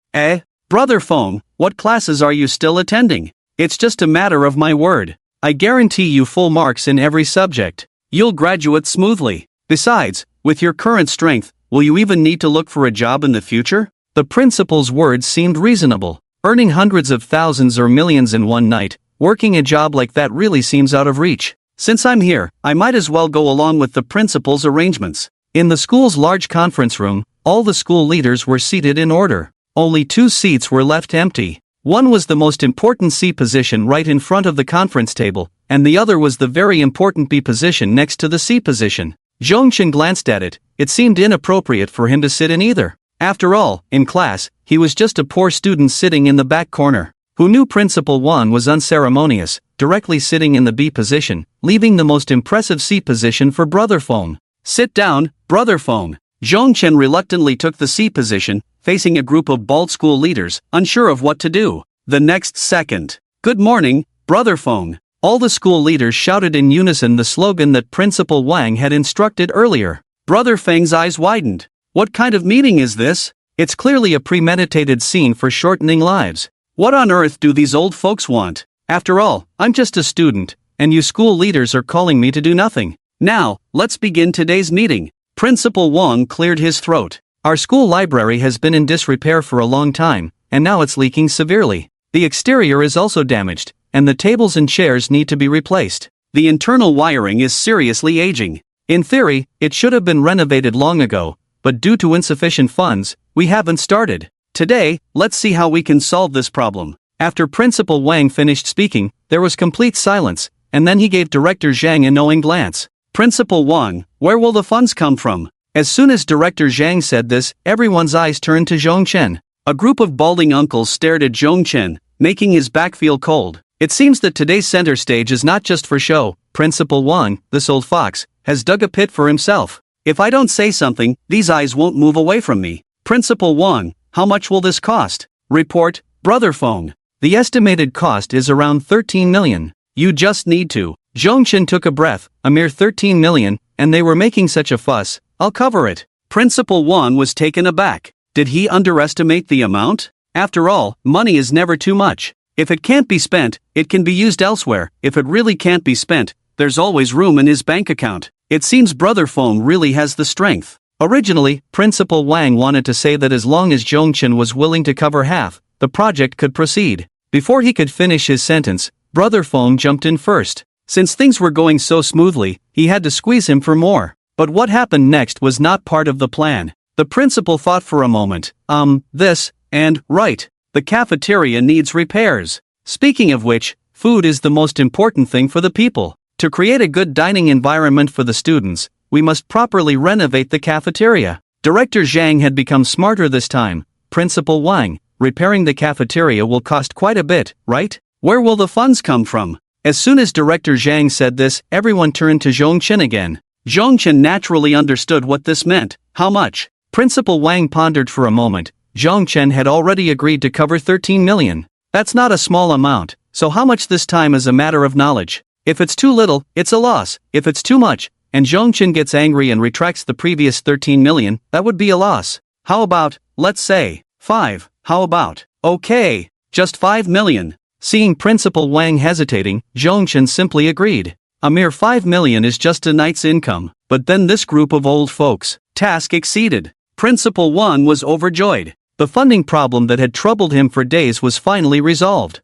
Brother Feng, what classes are you still attending? It's just a matter of my word. I guarantee you full marks in every subject. You'll graduate smoothly. Besides, with your current strength, will you even need to look for a job in the future? The principal's words seemed reasonable. Earning hundreds of thousands or millions in one night, working a job like that really seems out of reach. Since I'm here, I might as well go along with the principal's arrangements. In the school's large conference room, all the school leaders were seated in order. Only 2 seats were left empty. One was the most important C position right in front of the conference table, and the other was the very important B position next to the C position. Zhongchen glanced at it. It seemed inappropriate for him to sit in either. After all, in class, he was just a poor student sitting in the back corner. Who knew Principal Wan was unceremonious, directly sitting in the B position, leaving the most impressive C position for Brother Feng. Sit down, Brother Feng. Zhong Chen reluctantly took the C position, facing a group of bald school leaders, unsure of what to do. The next second. Good morning, Brother Feng. All the school leaders shouted in unison the slogan that Principal Wang had instructed earlier. Brother Feng's eyes widened. What kind of meeting is this? It's clearly a premeditated scene for shortening lives. What on earth do these old folks want? After all, I'm just a student, and you school leaders are calling me to do nothing. Now, let's begin today's meeting. Principal Wang cleared his throat. Our school library has been in disrepair for a long time, and now it's leaking severely. The exterior is also damaged, and the tables and chairs need to be replaced. The internal wiring is seriously aging. In theory, it should have been renovated long ago, but due to insufficient funds, we haven't started. Today, let's see how we can solve this problem. After Principal Wang finished speaking, there was complete silence, and then he gave Director Zhang a knowing glance. Principal Wang, where will the funds come from? As soon as Director Zhang said this, everyone's eyes turned to Zhong Chen. A group of balding uncles stared at Zhong Chen, making his back feel cold. It seems that today's center stage is not just for show. Principal Wang, this old fox, has dug a pit for himself. If I don't say something, these eyes won't move away from me. Principal Wang, how much will this cost? Report, Brother Feng. The estimated cost is around 13 million. You just need to. Zhong Chen took a breath, a mere 13 million, and they were making such a fuss. I'll cover it. Principal Wang was taken aback. Did he underestimate the amount? After all, money is never too much. If it can't be spent, it can be used elsewhere. If it really can't be spent, there's always room in his bank account. It seems Brother Feng really has the strength. Originally, Principal Wang wanted to say that as long as Zhong Chen was willing to cover half, the project could proceed. Before he could finish his sentence, Brother Feng jumped in first. Since things were going so smoothly, he had to squeeze him for more. But what happened next was not part of the plan. The principal thought for a moment. Right. The cafeteria needs repairs. Speaking of which, food is the most important thing for the people. To create a good dining environment for the students, we must properly renovate the cafeteria. Director Zhang had become smarter this time. Principal Wang, repairing the cafeteria will cost quite a bit, right? Where will the funds come from? As soon as Director Zhang said this, everyone turned to Zhong Chen again. Zhong Chen naturally understood what this meant. How much? Principal Wang pondered for a moment. Zhong Chen had already agreed to cover 13 million. That's not a small amount, so how much this time is a matter of knowledge. If it's too little, it's a loss. If it's too much, and Zhong Chen gets angry and retracts the previous 13 million, that would be a loss. How about, let's say, 5. How about, okay, just 5 million. Seeing Principal Wang hesitating, Zhong Chen simply agreed. A mere 5 million is just a night's income, but then this group of old folks, task exceeded. Principal Wang was overjoyed. The funding problem that had troubled him for days was finally resolved.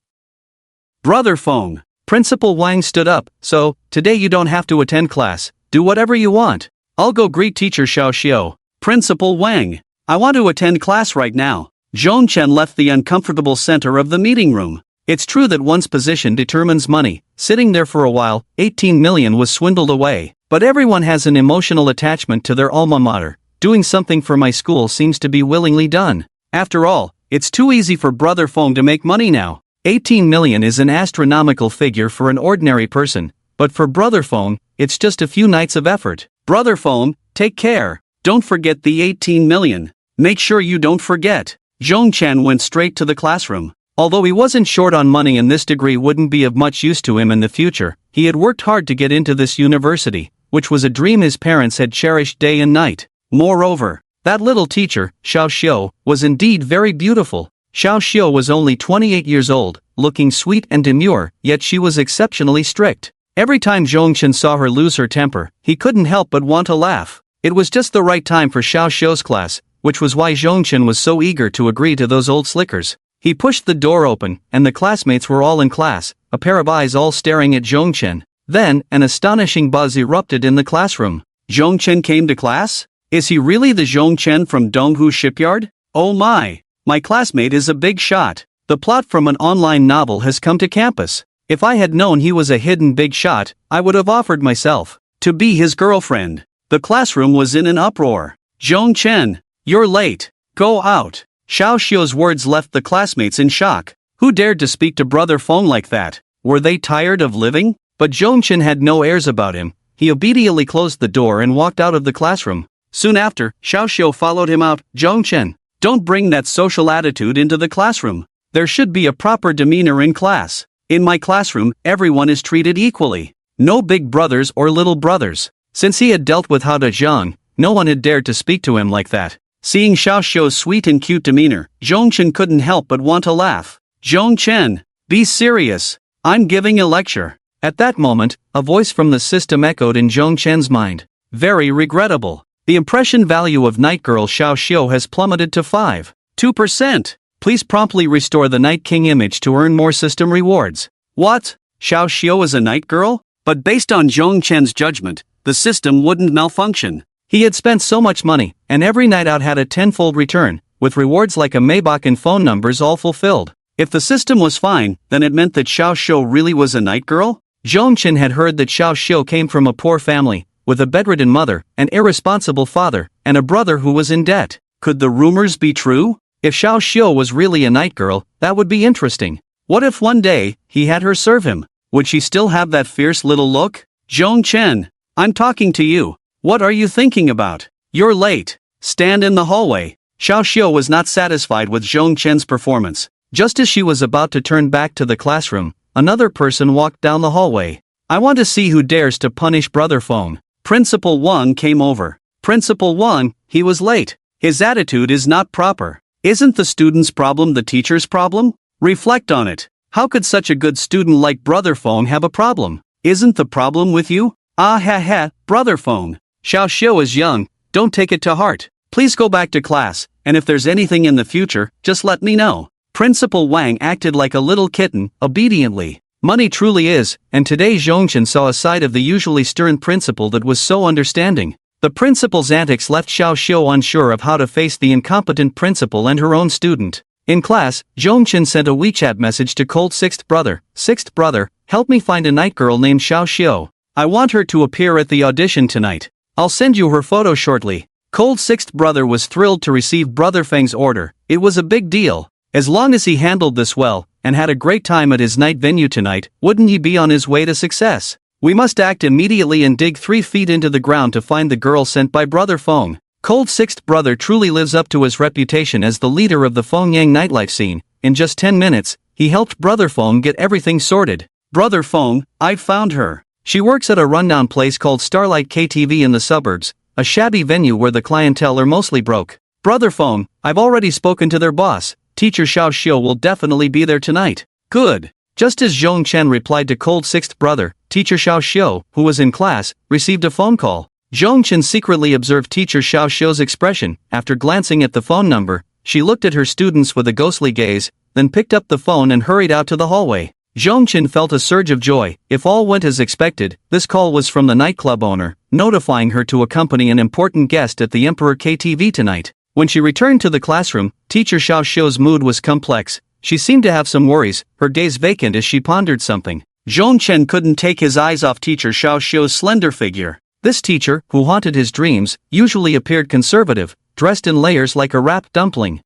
Brother Feng. Principal Wang stood up. So, today you don't have to attend class. Do whatever you want. I'll go greet teacher Xiao Xiao. Principal Wang. I want to attend class right now. Zhong Chen left the uncomfortable center of the meeting room. It's true that one's position determines money. Sitting there for a while, 18 million was swindled away. But everyone has an emotional attachment to their alma mater. Doing something for my school seems to be willingly done. After all, it's too easy for Brother Feng to make money now. 18 million is an astronomical figure for an ordinary person, but for Brother Feng, it's just a few nights of effort. Brother Feng, take care. Don't forget the 18 million. Make sure you don't forget. Zhong Chen went straight to the classroom. Although he wasn't short on money and this degree wouldn't be of much use to him in the future, he had worked hard to get into this university, which was a dream his parents had cherished day and night. Moreover, that little teacher, Xiao Xiao, was indeed very beautiful. Xiao Xiao was only 28 years old, looking sweet and demure, yet she was exceptionally strict. Every time Zhong Chen saw her lose her temper, he couldn't help but want to laugh. It was just the right time for Xiao Xiao's class, which was why Zhong Chen was so eager to agree to those old slickers. He pushed the door open, and the classmates were all in class, a pair of eyes all staring at Zhong Chen. Then, an astonishing buzz erupted in the classroom. Zhong Chen came to class? Is he really the Zhong Chen from Donghu Shipyard? Oh my classmate is a big shot. The plot from an online novel has come to campus. If I had known he was a hidden big shot, I would have offered myself to be his girlfriend. The classroom was in an uproar. Zhong Chen, you're late. Go out. Xiao Xiao's words left the classmates in shock. Who dared to speak to Brother Feng like that? Were they tired of living? But Zhong Chen had no airs about him. He obediently closed the door and walked out of the classroom. Soon after, Xiao Xiu followed him out. Zhongchen, don't bring that social attitude into the classroom. There should be a proper demeanor in class. In my classroom, everyone is treated equally. No big brothers or little brothers. Since he had dealt with Hao Zhang, no one had dared to speak to him like that. Seeing Xiao Xiu's sweet and cute demeanor, Zhongchen couldn't help but want to laugh. Zhongchen, be serious. I'm giving a lecture. At that moment, a voice from the system echoed in Zhongchen's mind. Very regrettable. The impression value of Night Girl Xiao Xiu has plummeted to 5.2%. Please promptly restore the Night King image to earn more system rewards. What? Xiao Xiu is a Night Girl? But based on Zhongchen's judgment, the system wouldn't malfunction. He had spent so much money, and every night out had a tenfold return, with rewards like a Maybach and phone numbers all fulfilled. If the system was fine, then it meant that Xiao Xiu really was a Night Girl? Zhongchen had heard that Xiao Xiu came from a poor family, with a bedridden mother, an irresponsible father, and a brother who was in debt. Could the rumors be true? If Xiao Xiu was really a Night Girl, that would be interesting. What if one day, he had her serve him? Would she still have that fierce little look? Zhongchen, I'm talking to you. What are you thinking about? You're late. Stand in the hallway. Xiao Xiu was not satisfied with Zhongchen's performance. Just as she was about to turn back to the classroom, another person walked down the hallway. I want to see who dares to punish Brother Feng. Principal Wang came over. Principal Wang, he was late. His attitude is not proper. Isn't the student's problem the teacher's problem? Reflect on it. How could such a good student like Brother Feng have a problem? Isn't the problem with you? Ah ha ha, Brother Feng. Xiao Xiu is young, don't take it to heart. Please go back to class, and if there's anything in the future, just let me know. Principal Wang acted like a little kitten, obediently. Money truly is, and today Zhongchen saw a side of the usually stern principal that was so understanding. The principal's antics left Xiao Xiu unsure of how to face the incompetent principal and her own student. In class, Zhongchen sent a WeChat message to Cold Sixth Brother. Sixth Brother, help me find a night girl named Xiao Xiu. I want her to appear at the audition tonight. I'll send you her photo shortly. Cold Sixth Brother was thrilled to receive Brother Feng's order. It was a big deal. As long as he handled this well, and had a great time at his night venue tonight, wouldn't he be on his way to success? We must act immediately and dig 3 feet into the ground to find the girl sent by Brother Feng. Cold Sixth Brother truly lives up to his reputation as the leader of the Fengyang nightlife scene. In just 10 minutes, he helped Brother Feng get everything sorted. Brother Feng, I've found her. She works at a rundown place called Starlight KTV in the suburbs, a shabby venue where the clientele are mostly broke. Brother Feng, I've already spoken to their boss. Teacher Xiao Xiu will definitely be there tonight. Good. Just as Zhongchen replied to Cold Sixth Brother, Teacher Xiao Xiu, who was in class, received a phone call. Zhongchen secretly observed Teacher Xiao Xiu's expression. After glancing at the phone number, she looked at her students with a ghostly gaze, then picked up the phone and hurried out to the hallway. Zhongchen felt a surge of joy. If all went as expected, this call was from the nightclub owner, notifying her to accompany an important guest at the Emperor KTV tonight. When she returned to the classroom, Teacher Xiao Xiu's mood was complex. She seemed to have some worries, her gaze vacant as she pondered something. Zhongchen couldn't take his eyes off Teacher Xiao Xiu's slender figure. This teacher, who haunted his dreams, usually appeared conservative, dressed in layers like a wrapped dumpling.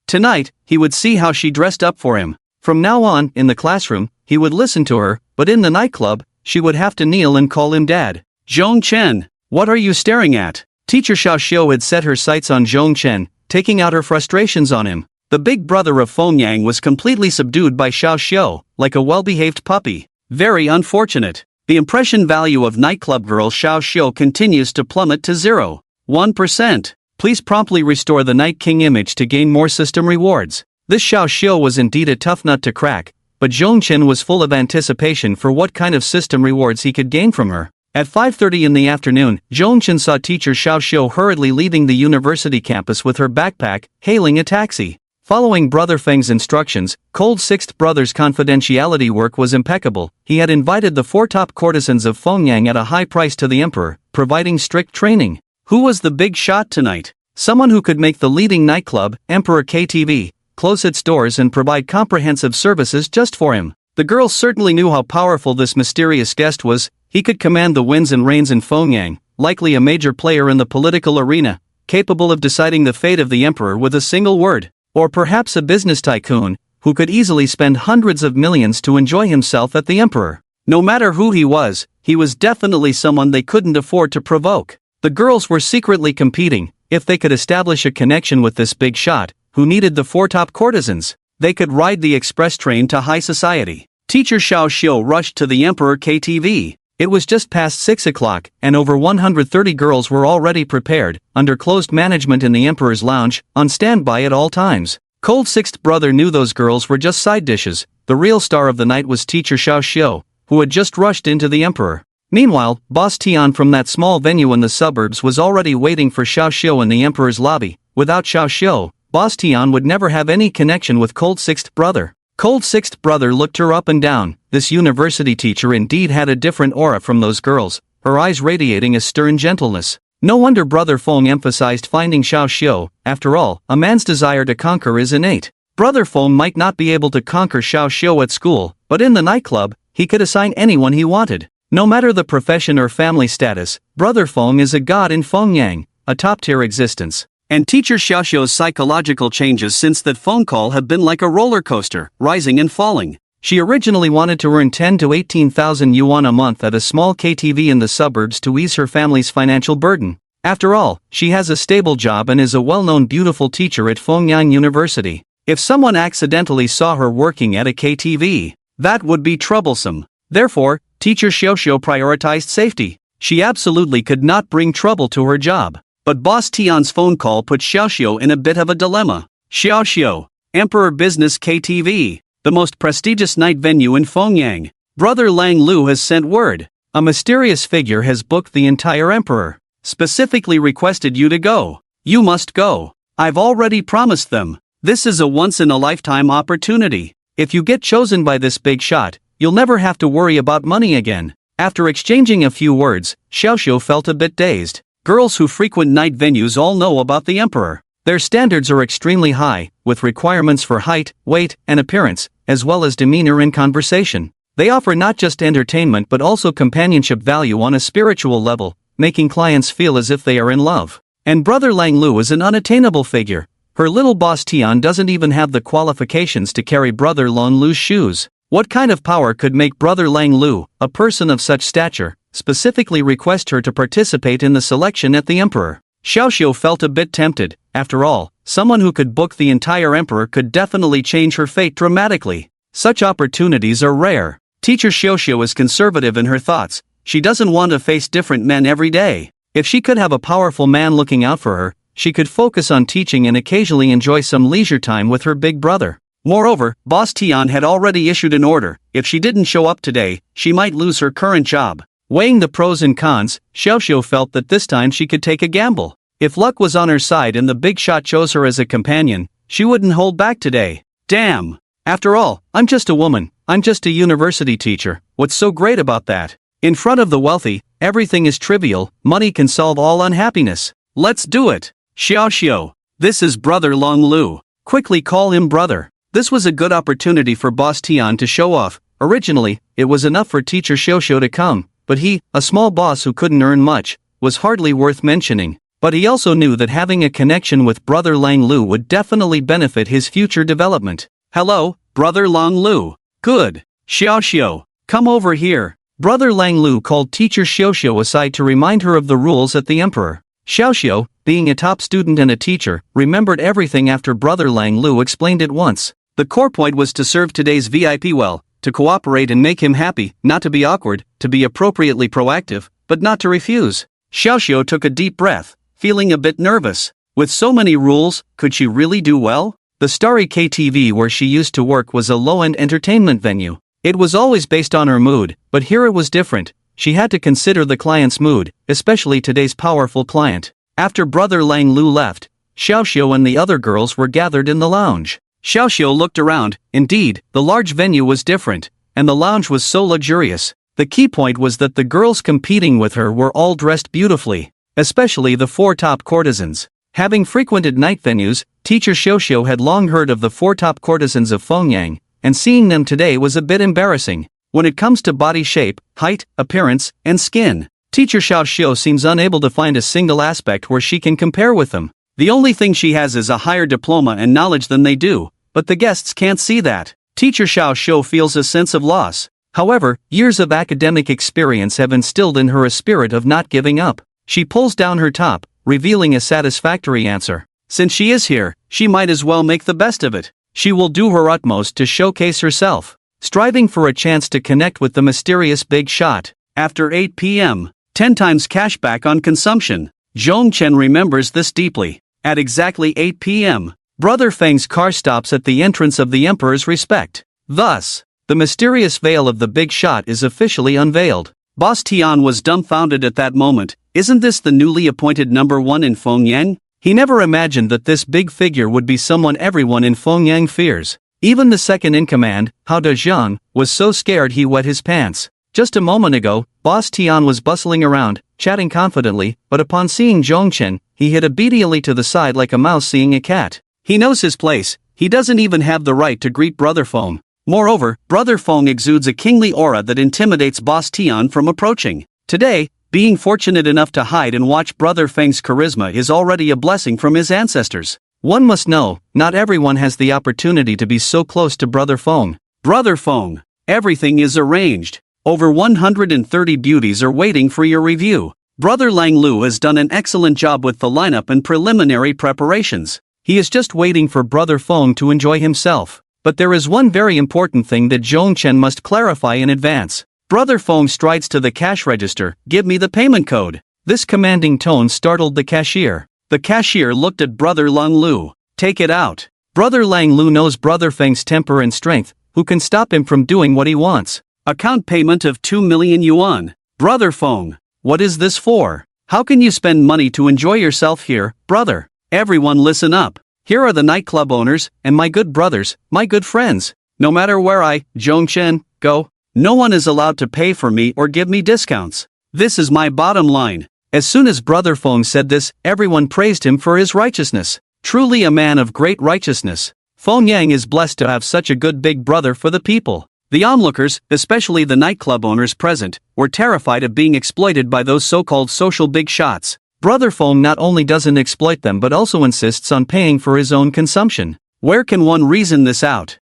Tonight, he would see how she dressed up for him. From now on, in the classroom, he would listen to her, but in the nightclub, she would have to kneel and call him dad. Zhongchen, what are you staring at? Teacher Xiao Xiu had set her sights on Zhongchen, taking out her frustrations on him. The big brother of Fengyang was completely subdued by Xiao Xiu, like a well-behaved puppy. Very unfortunate. The impression value of nightclub girl Xiao Xiu continues to plummet to 0.1%. Please promptly restore the Night King image to gain more system rewards. This Xiao Xiu was indeed a tough nut to crack, but Zhongchen was full of anticipation for what kind of system rewards he could gain from her. At 5:30 in the afternoon, Zhongchen saw Teacher Xiao Xiu hurriedly leaving the university campus with her backpack, hailing a taxi. Following Brother Feng's instructions, Cold Sixth Brother's confidentiality work was impeccable. He had invited the 4 top courtesans of Fengyang at a high price to the Emperor, providing strict training. Who was the big shot tonight? Someone who could make the leading nightclub, Emperor KTV, close its doors and provide comprehensive services just for him. The girls certainly knew how powerful this mysterious guest was. He could command the winds and rains in Fengyang, likely a major player in the political arena, capable of deciding the fate of the Emperor with a single word. Or perhaps a business tycoon, who could easily spend hundreds of millions to enjoy himself at the Emperor. No matter who he was definitely someone they couldn't afford to provoke. The girls were secretly competing. If they could establish a connection with this big shot, who needed the four top courtesans, they could ride the express train to high society. Teacher Xiao Xiu rushed to the Emperor KTV. It was just past 6 o'clock, and over 130 girls were already prepared, under closed management in the Emperor's lounge, on standby at all times. Cold Sixth Brother knew those girls were just side dishes. The real star of the night was Teacher Xiao Xiu, who had just rushed into the Emperor. Meanwhile, Boss Tian from that small venue in the suburbs was already waiting for Xiao Xiu in the Emperor's lobby. Without Xiao Xiu, Boss Tian would never have any connection with Cold Sixth Brother. Cold Sixth Brother looked her up and down. This university teacher indeed had a different aura from those girls, her eyes radiating a stern gentleness. No wonder Brother Feng emphasized finding Xiao Xiu. After all, a man's desire to conquer is innate. Brother Feng might not be able to conquer Xiao Xiu at school, but in the nightclub, he could assign anyone he wanted. No matter the profession or family status, Brother Feng is a god in Fengyang, a top-tier existence. And Teacher Xiao Xiu's psychological changes since that phone call have been like a roller coaster, rising and falling. She originally wanted to earn 10 to 18,000 yuan a month at a small KTV in the suburbs to ease her family's financial burden. After all, she has a stable job and is a well-known beautiful teacher at Fengyang University. If someone accidentally saw her working at a KTV, that would be troublesome. Therefore, Teacher Xiao Xiu prioritized safety. She absolutely could not bring trouble to her job. But Boss Tian's phone call put Xiao Xiu in a bit of a dilemma. Xiao Xiu, Emperor Business KTV, the most prestigious night venue in Fengyang. Brother Lang Lu has sent word. A mysterious figure has booked the entire Emperor. Specifically requested you to go. You must go. I've already promised them. This is a once-in-a-lifetime opportunity. If you get chosen by this big shot, you'll never have to worry about money again. After exchanging a few words, Xiao Xiu felt a bit dazed. Girls who frequent night venues all know about the Emperor. Their standards are extremely high, with requirements for height, weight, and appearance, as well as demeanor and conversation. They offer not just entertainment but also companionship value on a spiritual level, making clients feel as if they are in love. And Brother Lang Lu is an unattainable figure. Her little boss Tian doesn't even have the qualifications to carry Brother Lang Lu's shoes. What kind of power could make Brother Lang Lu, a person of such stature, specifically request her to participate in the selection at the Emperor? Xiao Xiu felt a bit tempted. After all, someone who could book the entire Emperor could definitely change her fate dramatically. Such opportunities are rare. Teacher Xiao Xiu is conservative in her thoughts. She doesn't want to face different men every day. If she could have a powerful man looking out for her, she could focus on teaching and occasionally enjoy some leisure time with her big brother. Moreover, Boss Tian had already issued an order. If she didn't show up today, she might lose her current job. Weighing the pros and cons, Xiao Xiu felt that this time she could take a gamble. If luck was on her side and the big shot chose her as a companion, she wouldn't hold back today. Damn! After all, I'm just a woman. I'm just a university teacher. What's so great about that? In front of the wealthy, everything is trivial. Money can solve all unhappiness. Let's do it! Xiao Xiu, this is Brother Lang Lu. Quickly call him brother. This was a good opportunity for Boss Tian to show off. Originally, it was enough for Teacher Xiao Xiu to come, but he, a small boss who couldn't earn much, was hardly worth mentioning. But he also knew that having a connection with Brother Lang Lu would definitely benefit his future development. Hello, Brother Lang Lu. Good. Xiao Xiu, come over here. Brother Lang Lu called Teacher Xiao Xiu aside to remind her of the rules at the Emperor. Xiao Xiu, being a top student and a teacher, remembered everything after Brother Lang Lu explained it once. The core point was to serve today's VIP well, to cooperate and make him happy, not to be awkward, to be appropriately proactive, but not to refuse. Xiao Xiu took a deep breath, feeling a bit nervous. With so many rules, could she really do well? The Starry KTV where she used to work was a low-end entertainment venue. It was always based on her mood, but here it was different. She had to consider the client's mood, especially today's powerful client. After Brother Lang Lu left, Xiao Xiu and the other girls were gathered in the lounge. Xiao Xiu looked around. Indeed, the large venue was different, and the lounge was so luxurious. The key point was that the girls competing with her were all dressed beautifully, especially the four top courtesans. Having frequented night venues, Teacher Xiao Xiu had long heard of the four top courtesans of Fengyang, and seeing them today was a bit embarrassing. When it comes to body shape, height, appearance, and skin, Teacher Xiao Xiu seems unable to find a single aspect where she can compare with them. The only thing she has is a higher diploma and knowledge than they do, but the guests can't see that. Teacher Xiao Xiu feels a sense of loss. However, years of academic experience have instilled in her a spirit of not giving up. She pulls down her top, revealing a satisfactory answer. Since she is here, she might as well make the best of it. She will do her utmost to showcase herself, striving for a chance to connect with the mysterious big shot. After 8 p.m., 10 times cashback on consumption. Zhong Chen remembers this deeply. At exactly 8 p.m., Brother Feng's car stops at the entrance of the Emperor's Respect. Thus, the mysterious veil of the big shot is officially unveiled. Boss Tian was dumbfounded at that moment. Isn't this the newly appointed #1 in Fengyang? He never imagined that this big figure would be someone everyone in Fengyang fears. Even the second in command, Hao Dezhang, was so scared he wet his pants. Just a moment ago, Boss Tian was bustling around, chatting confidently, but upon seeing Zhong Chen, he hid obediently to the side like a mouse seeing a cat. He knows his place. He doesn't even have the right to greet Brother Feng. Moreover, Brother Feng exudes a kingly aura that intimidates Boss Tian from approaching. Today, being fortunate enough to hide and watch Brother Feng's charisma is already a blessing from his ancestors. One must know, not everyone has the opportunity to be so close to Brother Feng. Brother Feng, everything is arranged. Over 130 beauties are waiting for your review. Brother Lang Lu has done an excellent job with the lineup and preliminary preparations. He is just waiting for Brother Feng to enjoy himself. But there is one very important thing that Zhong Chen must clarify in advance. Brother Feng strides to the cash register. Give me the payment code. This commanding tone startled the cashier. The cashier looked at Brother Lang Lu. Take it out. Brother Lang Lu knows Brother Feng's temper and strength. Who can stop him from doing what he wants? Account payment of 2 million yuan. Brother Feng, what is this for? How can you spend money to enjoy yourself here, brother? Everyone listen up. Here are the nightclub owners, and my good brothers, my good friends. No matter where I, Zhong Chen, go, no one is allowed to pay for me or give me discounts. This is my bottom line. As soon as Brother Feng said this, everyone praised him for his righteousness. Truly a man of great righteousness. Fengyang is blessed to have such a good big brother for the people. The onlookers, especially the nightclub owners present, were terrified of being exploited by those so-called social big shots. Brother Feng not only doesn't exploit them but also insists on paying for his own consumption. Where can one reason this out?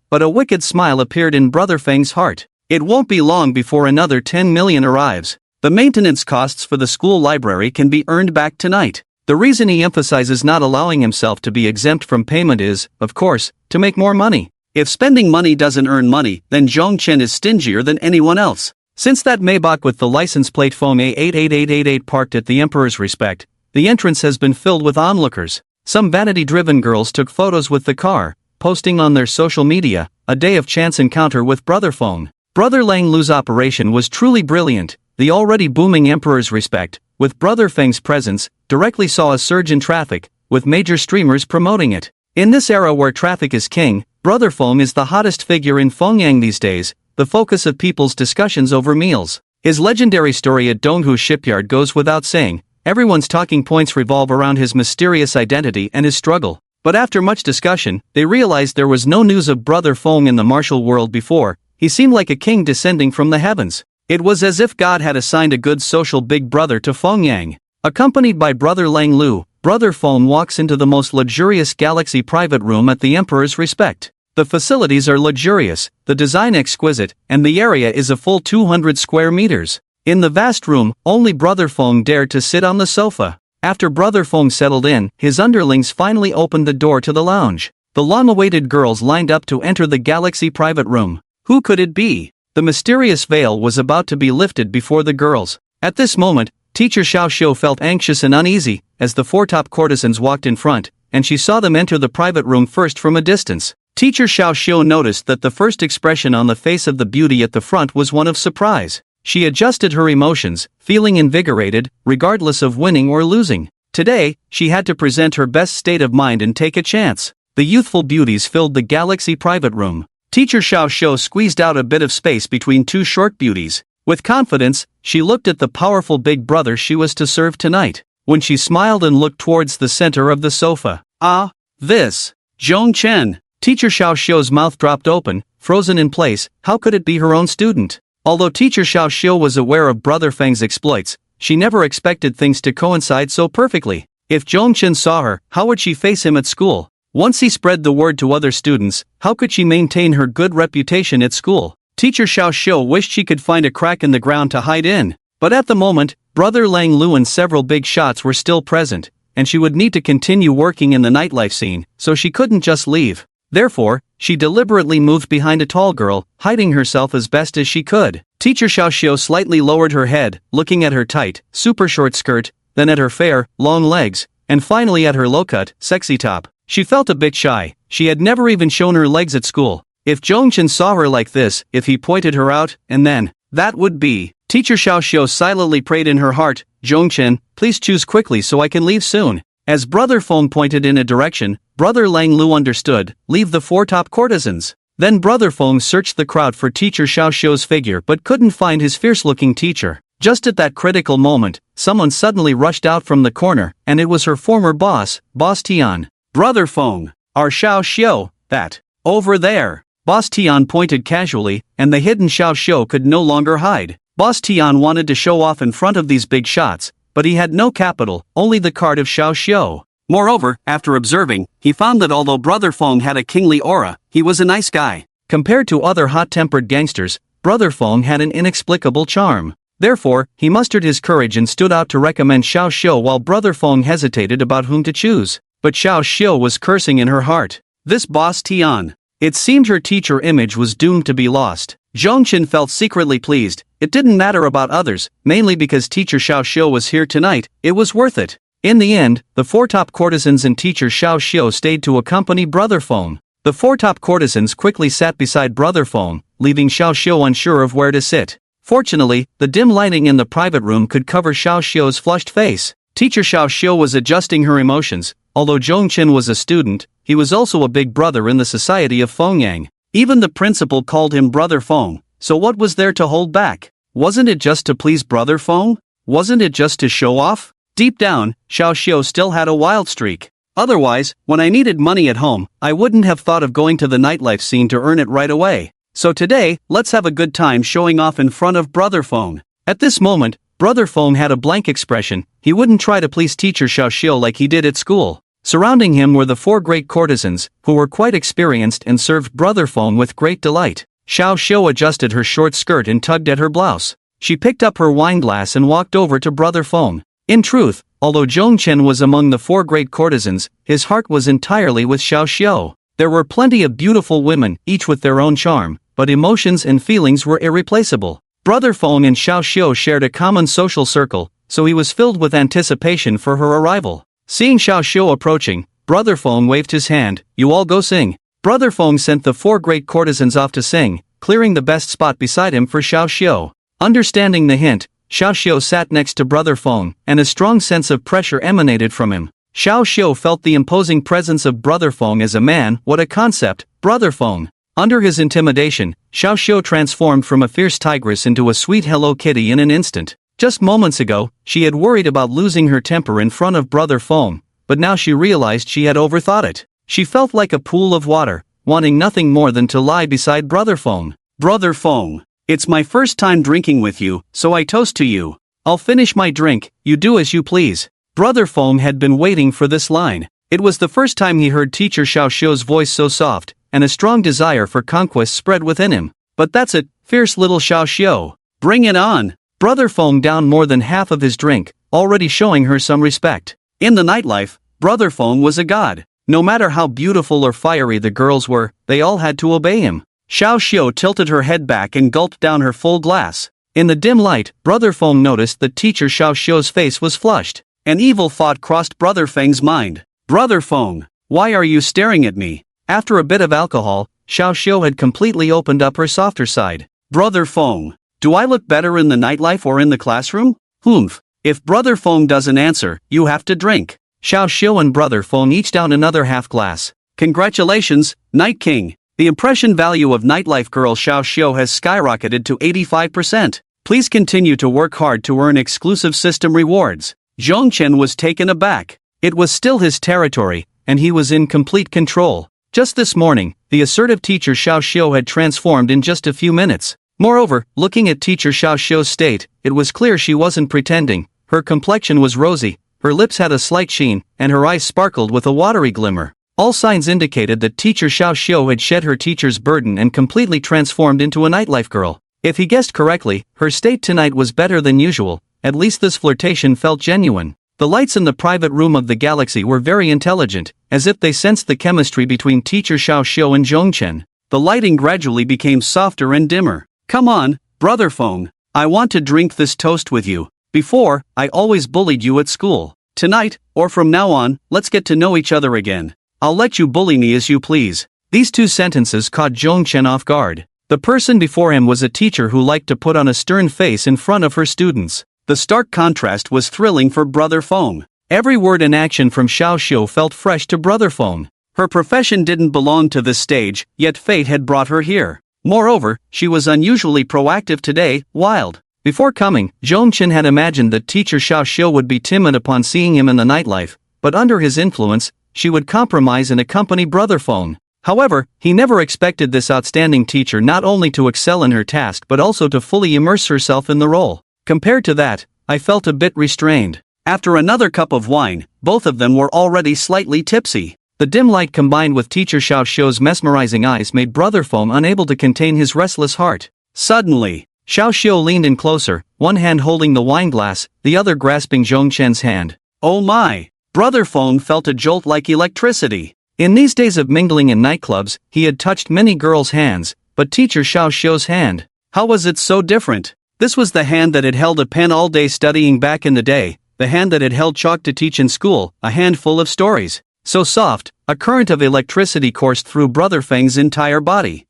But a wicked smile appeared in Brother Feng's heart. It won't be long before another 10 million arrives. The maintenance costs for the school library can be earned back tonight. The reason he emphasizes not allowing himself to be exempt from payment is, of course, to make more money. If spending money doesn't earn money, then Zhong Chen is stingier than anyone else. Since that Maybach with the license plate Feng A88888 parked at the Emperor's Respect, the entrance has been filled with onlookers. Some vanity-driven girls took photos with the car, posting on their social media, a day of chance encounter with Brother Feng. Brother Lang Lu's operation was truly brilliant. The already booming Emperor's Respect, with Brother Feng's presence, directly saw a surge in traffic, with major streamers promoting it. In this era where traffic is king, Brother Feng is the hottest figure in Fengyang these days, the focus of people's discussions over meals. His legendary story at Donghu Shipyard goes without saying. Everyone's talking points revolve around his mysterious identity and his struggle. But after much discussion, they realized there was no news of Brother Feng in the martial world before. He seemed like a king descending from the heavens. It was as if God had assigned a good social big brother to Fengyang. Accompanied by Brother Lang Lu, Brother Feng walks into the most luxurious Galaxy private room at the Emperor's Respect. The facilities are luxurious, the design exquisite, and the area is a full 200 square meters. In the vast room, only Brother Feng dared to sit on the sofa. After Brother Feng settled in, his underlings finally opened the door to the lounge. The long-awaited girls lined up to enter the Galaxy private room. Who could it be? The mysterious veil was about to be lifted before the girls. At this moment, Teacher Xiao Xiu felt anxious and uneasy, as the four top courtesans walked in front, and she saw them enter the private room first from a distance. Teacher Xiao Xiu noticed that the first expression on the face of the beauty at the front was one of surprise. She adjusted her emotions, feeling invigorated, regardless of winning or losing. Today, she had to present her best state of mind and take a chance. The youthful beauties filled the Galaxy private room. Teacher Xiao Xiu squeezed out a bit of space between two short beauties. With confidence, she looked at the powerful big brother she was to serve tonight. When she smiled and looked towards the center of the sofa. Ah, this. Zhong Chen. Teacher Xiao Xiu's mouth dropped open, frozen in place. How could it be her own student? Although Teacher Xiao Xiu was aware of Brother Feng's exploits, she never expected things to coincide so perfectly. If Zhong Chen saw her, how would she face him at school? Once he spread the word to other students, how could she maintain her good reputation at school? Teacher Xiao Xiu wished she could find a crack in the ground to hide in. But at the moment, Brother Lang Lu and several big shots were still present, and she would need to continue working in the nightlife scene, so she couldn't just leave. Therefore, she deliberately moved behind a tall girl, hiding herself as best as she could. Teacher Xiao Xiu slightly lowered her head, looking at her tight, super short skirt, then at her fair, long legs, and finally at her low-cut, sexy top. She felt a bit shy. She had never even shown her legs at school. If Zhongchen saw her like this, if he pointed her out, and then, that would be. Teacher Xiao Xiu silently prayed in her heart, "Zhongchen, please choose quickly so I can leave soon." As Brother Feng pointed in a direction, Brother Lang Lu understood, "Leave the four top courtesans." Then Brother Feng searched the crowd for Teacher Xiao Xiu's figure but couldn't find his fierce-looking teacher. Just at that critical moment, someone suddenly rushed out from the corner, and it was her former boss, Boss Tian. "Brother Feng, our Xiao Xiu, that, over there." Boss Tian pointed casually, and the hidden Xiao Xiu could no longer hide. Boss Tian wanted to show off in front of these big shots, but he had no capital, only the card of Xiao Xiu. Moreover, after observing, he found that although Brother Feng had a kingly aura, he was a nice guy. Compared to other hot-tempered gangsters, Brother Feng had an inexplicable charm. Therefore, he mustered his courage and stood out to recommend Xiao Xiu while Brother Feng hesitated about whom to choose. But Xiao Xiu was cursing in her heart. This Boss Tian. It seemed her teacher image was doomed to be lost. Zhongchen felt secretly pleased. It didn't matter about others, mainly because Teacher Xiao Xiu was here tonight, it was worth it. In the end, the four top courtesans and Teacher Xiao Xiu stayed to accompany Brother Feng. The four top courtesans quickly sat beside Brother Feng, leaving Xiao Xiu unsure of where to sit. Fortunately, the dim lighting in the private room could cover Xiao Xiu's flushed face. Teacher Xiao Xiu was adjusting her emotions. Although Zhongchen was a student, he was also a big brother in the society of Fengyang. Even the principal called him Brother Feng, so what was there to hold back? Wasn't it just to please Brother Feng? Wasn't it just to show off? Deep down, Xiao Xiu still had a wild streak. Otherwise, when I needed money at home, I wouldn't have thought of going to the nightlife scene to earn it right away. So today, let's have a good time showing off in front of Brother Feng. At this moment, Brother Feng had a blank expression. He wouldn't try to please Teacher Xiao Xiu like he did at school. Surrounding him were the four great courtesans, who were quite experienced and served Brother Feng with great delight. Xiao Xiu adjusted her short skirt and tugged at her blouse. She picked up her wine glass and walked over to Brother Feng. In truth, although Zhongchen was among the four great courtesans, his heart was entirely with Xiao Xiu. There were plenty of beautiful women, each with their own charm, but emotions and feelings were irreplaceable. Brother Feng and Xiao Xiu shared a common social circle, so he was filled with anticipation for her arrival. Seeing Xiao Xiu approaching, Brother Feng waved his hand. "You all go sing." Brother Feng sent the four great courtesans off to sing, clearing the best spot beside him for Xiao Xiu. Understanding the hint, Xiao Xiu sat next to Brother Feng, and a strong sense of pressure emanated from him. Xiao Xiu felt the imposing presence of Brother Feng as a man. What a concept, Brother Feng. Under his intimidation, Xiao Xiu transformed from a fierce tigress into a sweet Hello Kitty in an instant. Just moments ago, she had worried about losing her temper in front of Brother Feng, but now she realized she had overthought it. She felt like a pool of water, wanting nothing more than to lie beside Brother Feng. "Brother Feng, it's my first time drinking with you, so I toast to you. I'll finish my drink, you do as you please." Brother Feng had been waiting for this line. It was the first time he heard Teacher Xiao Xiu's voice so soft, and a strong desire for conquest spread within him. "But that's it, fierce little Xiao Xiu. Bring it on." Brother Feng downed more than half of his drink, already showing her some respect. In the nightlife, Brother Feng was a god. No matter how beautiful or fiery the girls were, they all had to obey him. Xiao Xiu tilted her head back and gulped down her full glass. In the dim light, Brother Feng noticed that Teacher Xiao Xiu's face was flushed. An evil thought crossed Brother Feng's mind. "Brother Feng, why are you staring at me?" After a bit of alcohol, Xiao Xiu had completely opened up her softer side. "Brother Feng, do I look better in the nightlife or in the classroom?" "Humph. If Brother Feng doesn't answer, you have to drink." Xiao Xiu and Brother Feng each downed another half glass. "Congratulations, Night King. The impression value of nightlife girl Xiao Xiu has skyrocketed to 85%. Please continue to work hard to earn exclusive system rewards." Zhongchen was taken aback. It was still his territory, and he was in complete control. Just this morning, the assertive Teacher Xiao Xiu had transformed in just a few minutes. Moreover, looking at Teacher Xiao Xiu's state, it was clear she wasn't pretending. Her complexion was rosy, her lips had a slight sheen, and her eyes sparkled with a watery glimmer. All signs indicated that Teacher Xiao Xiu had shed her teacher's burden and completely transformed into a nightlife girl. If he guessed correctly, her state tonight was better than usual, at least this flirtation felt genuine. The lights in the private room of the galaxy were very intelligent, as if they sensed the chemistry between teacher Xiao Xiu and Zhongchen. The lighting gradually became softer and dimmer. "Come on, brother Feng. I want to drink this toast with you. Before, I always bullied you at school. Tonight, or from now on, let's get to know each other again. I'll let you bully me as you please." These two sentences caught Zhongchen off guard. The person before him was a teacher who liked to put on a stern face in front of her students. The stark contrast was thrilling for Brother Feng. Every word and action from Xiao Xiu felt fresh to Brother Feng. Her profession didn't belong to this stage, yet fate had brought her here. Moreover, she was unusually proactive today, wild. Before coming, Zhongchen had imagined that teacher Xiao Xiu would be timid upon seeing him in the nightlife, but under his influence, she would compromise and accompany Brother Feng. However, he never expected this outstanding teacher not only to excel in her task but also to fully immerse herself in the role. Compared to that, I felt a bit restrained. After another cup of wine, both of them were already slightly tipsy. The dim light combined with teacher Xiao Xiu's mesmerizing eyes made Brother Feng unable to contain his restless heart. Suddenly, Xiao Xiu leaned in closer, one hand holding the wine glass, the other grasping Zhongchen's hand. Oh my! Brother Feng felt a jolt like electricity. In these days of mingling in nightclubs, he had touched many girls' hands, but teacher Xiao Xiu's hand, how was it so different? This was the hand that had held a pen all day studying back in the day, the hand that had held chalk to teach in school, a hand full of stories. So soft, a current of electricity coursed through Brother Feng's entire body.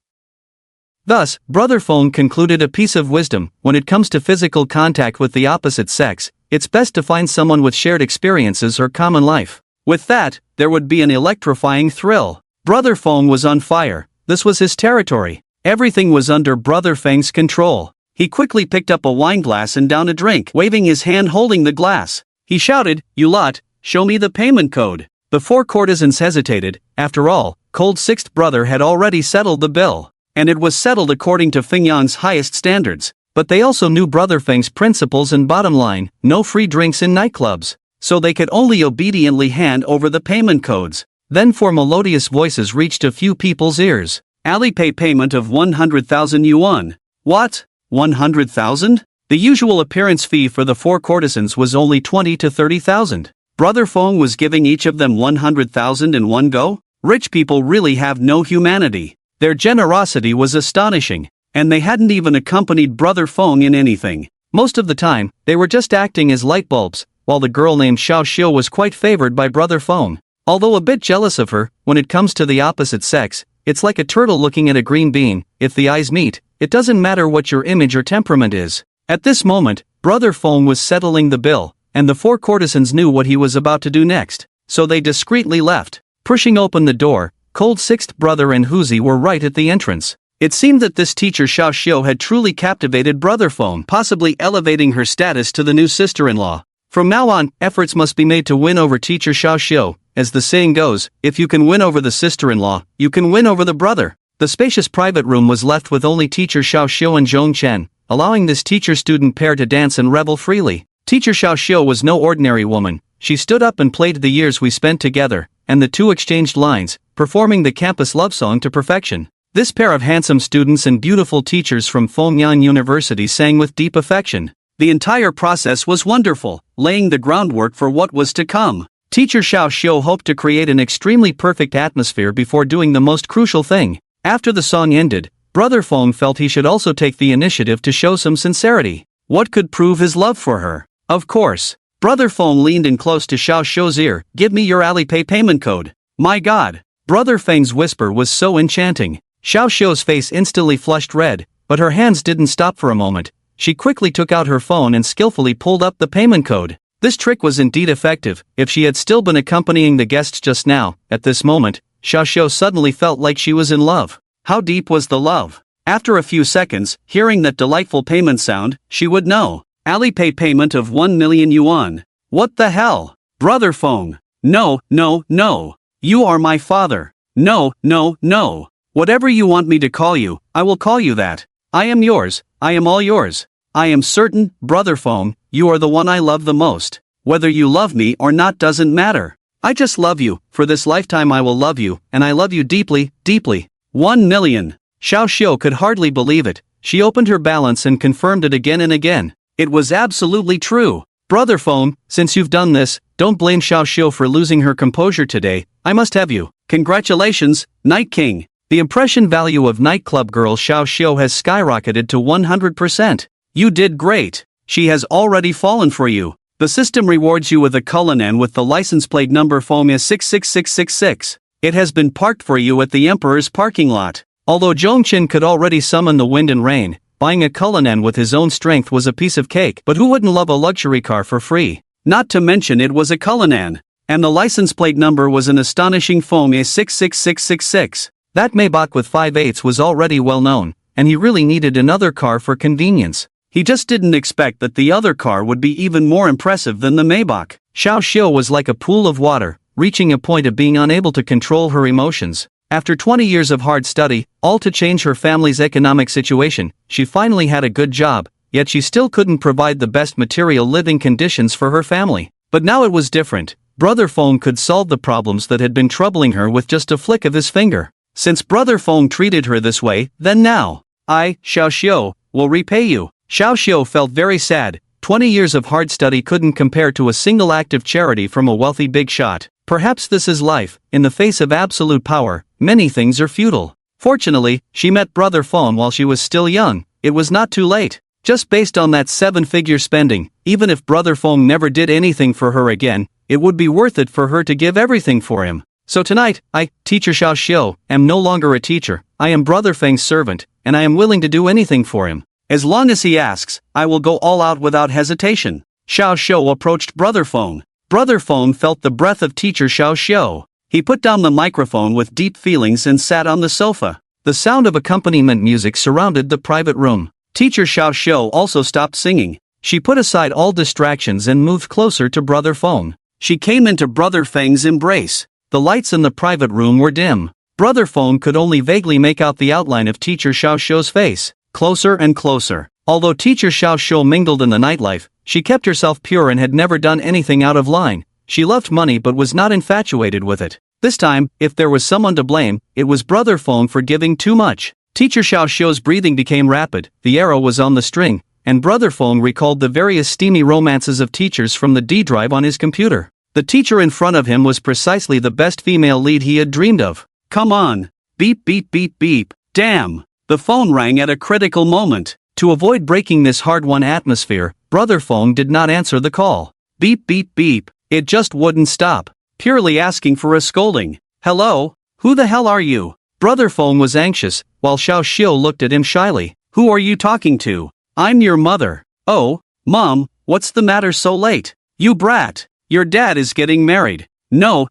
Thus, Brother Feng concluded a piece of wisdom: when it comes to physical contact with the opposite sex, it's best to find someone with shared experiences or common life. With that, there would be an electrifying thrill. Brother Feng was on fire. This was his territory. Everything was under Brother Feng's control. He quickly picked up a wine glass and downed a drink, waving his hand holding the glass. He shouted, "You lot, show me the payment code." The four courtesans hesitated. After all, Cold Sixth Brother had already settled the bill, and it was settled according to Fingyang's highest standards. But they also knew Brother Feng's principles and bottom line: no free drinks in nightclubs. So they could only obediently hand over the payment codes. Then four melodious voices reached a few people's ears. Alipay payment of 100,000 yuan. What? 100,000? The usual appearance fee for the four courtesans was only 20 to 30,000. Brother Feng was giving each of them 100,000 in one go? Rich people really have no humanity. Their generosity was astonishing, and they hadn't even accompanied Brother Feng in anything. Most of the time, they were just acting as light bulbs, while the girl named Xiao Xiu was quite favored by Brother Feng. Although a bit jealous of her, when it comes to the opposite sex, it's like a turtle looking at a green bean. If the eyes meet, it doesn't matter what your image or temperament is. At this moment, Brother Feng was settling the bill, and the four courtesans knew what he was about to do next, so they discreetly left. Pushing open the door, Cold Sixth Brother and Huzi were right at the entrance. It seemed that this teacher Xiao Xiu had truly captivated Brother Feng, possibly elevating her status to the new sister-in-law. From now on, efforts must be made to win over teacher Xiao Xiu. As the saying goes, if you can win over the sister-in-law, you can win over the brother. The spacious private room was left with only teacher Xiao Xiu and Zhongchen, allowing this teacher-student pair to dance and revel freely. Teacher Xiao Xiu was no ordinary woman. She stood up and played "The Years We Spent Together," and the two exchanged lines, performing the campus love song to perfection. This pair of handsome students and beautiful teachers from Fengyan University sang with deep affection. The entire process was wonderful, laying the groundwork for what was to come. Teacher Xiao Xiu hoped to create an extremely perfect atmosphere before doing the most crucial thing. After the song ended, Brother Feng felt he should also take the initiative to show some sincerity. What could prove his love for her? Of course. Brother Feng leaned in close to Xiao Xiu's ear. "Give me your Alipay payment code." My God! Brother Feng's whisper was so enchanting. Xiao Xiu's face instantly flushed red, but her hands didn't stop for a moment. She quickly took out her phone and skillfully pulled up the payment code. This trick was indeed effective. If she had still been accompanying the guests just now, at this moment, Xiao Xiu suddenly felt like she was in love. How deep was the love? After a few seconds, hearing that delightful payment sound, she would know. Alipay payment of 1 million yuan. What the hell? Brother Feng. No, no, no. You are my father. No, no, no. Whatever you want me to call you, I will call you that. I am yours. I am all yours. I am certain, Brother Feng, you are the one I love the most. Whether you love me or not doesn't matter. I just love you. For this lifetime I will love you, and I love you deeply, deeply. 1 million. Xiao Xiu could hardly believe it. She opened her balance and confirmed it again and again. It was absolutely true. Brother Feng, since you've done this, don't blame Xiao Xiu for losing her composure today. I must have you. Congratulations, Night King. The impression value of nightclub girl Xiao Xiu has skyrocketed to 100%. You did great. She has already fallen for you. The system rewards you with a Cullinan with the license plate number FOMIA 66666. It has been parked for you at the Emperor's parking lot. Although Zhongchen could already summon the wind and rain, buying a Cullinan with his own strength was a piece of cake. But who wouldn't love a luxury car for free? Not to mention it was a Cullinan. And the license plate number was an astonishing FOMIA 66666. That Maybach with 5/8 was already well known, and he really needed another car for convenience. He just didn't expect that the other car would be even more impressive than the Maybach. Xiao Xiu was like a pool of water, reaching a point of being unable to control her emotions. After 20 years of hard study, all to change her family's economic situation, she finally had a good job, yet she still couldn't provide the best material living conditions for her family. But now it was different. Brother Feng could solve the problems that had been troubling her with just a flick of his finger. Since Brother Feng treated her this way, then now, I, Xiao Xiu, will repay you. Xiao Xiu felt very sad. 20 years of hard study couldn't compare to a single act of charity from a wealthy big shot. Perhaps this is life. In the face of absolute power, many things are futile. Fortunately, she met Brother Feng while she was still young. It was not too late. Just based on that 7-figure spending, even if Brother Feng never did anything for her again, it would be worth it for her to give everything for him. So tonight, I, Teacher Xiao Xiu, am no longer a teacher. I am Brother Feng's servant, and I am willing to do anything for him. As long as he asks, I will go all out without hesitation. Xiao Xiu approached Brother Feng. Brother Feng felt the breath of Teacher Xiao Xiu. He put down the microphone with deep feelings and sat on the sofa. The sound of accompaniment music surrounded the private room. Teacher Xiao Xiu also stopped singing. She put aside all distractions and moved closer to Brother Feng. She came into Brother Feng's embrace. The lights in the private room were dim. Brother Feng could only vaguely make out the outline of Teacher Xiao Xiu's face. Closer and closer. Although Teacher Xiao Xiu mingled in the nightlife, she kept herself pure and had never done anything out of line. She loved money but was not infatuated with it. This time, if there was someone to blame, it was Brother Feng for giving too much. Teacher Xiao Xiu's breathing became rapid, the arrow was on the string, and Brother Feng recalled the various steamy romances of teachers from the D drive on his computer. The teacher in front of him was precisely the best female lead he had dreamed of. Come on. Beep beep beep beep. Damn. The phone rang at a critical moment. To avoid breaking this hard-won atmosphere, Brother Feng did not answer the call. Beep beep beep. It just wouldn't stop. Purely asking for a scolding. Hello? Who the hell are you? Brother Feng was anxious, while Xiao Xiu looked at him shyly. Who are you talking to? I'm your mother. Oh, Mom, what's the matter so late? You brat. Your dad is getting married. No.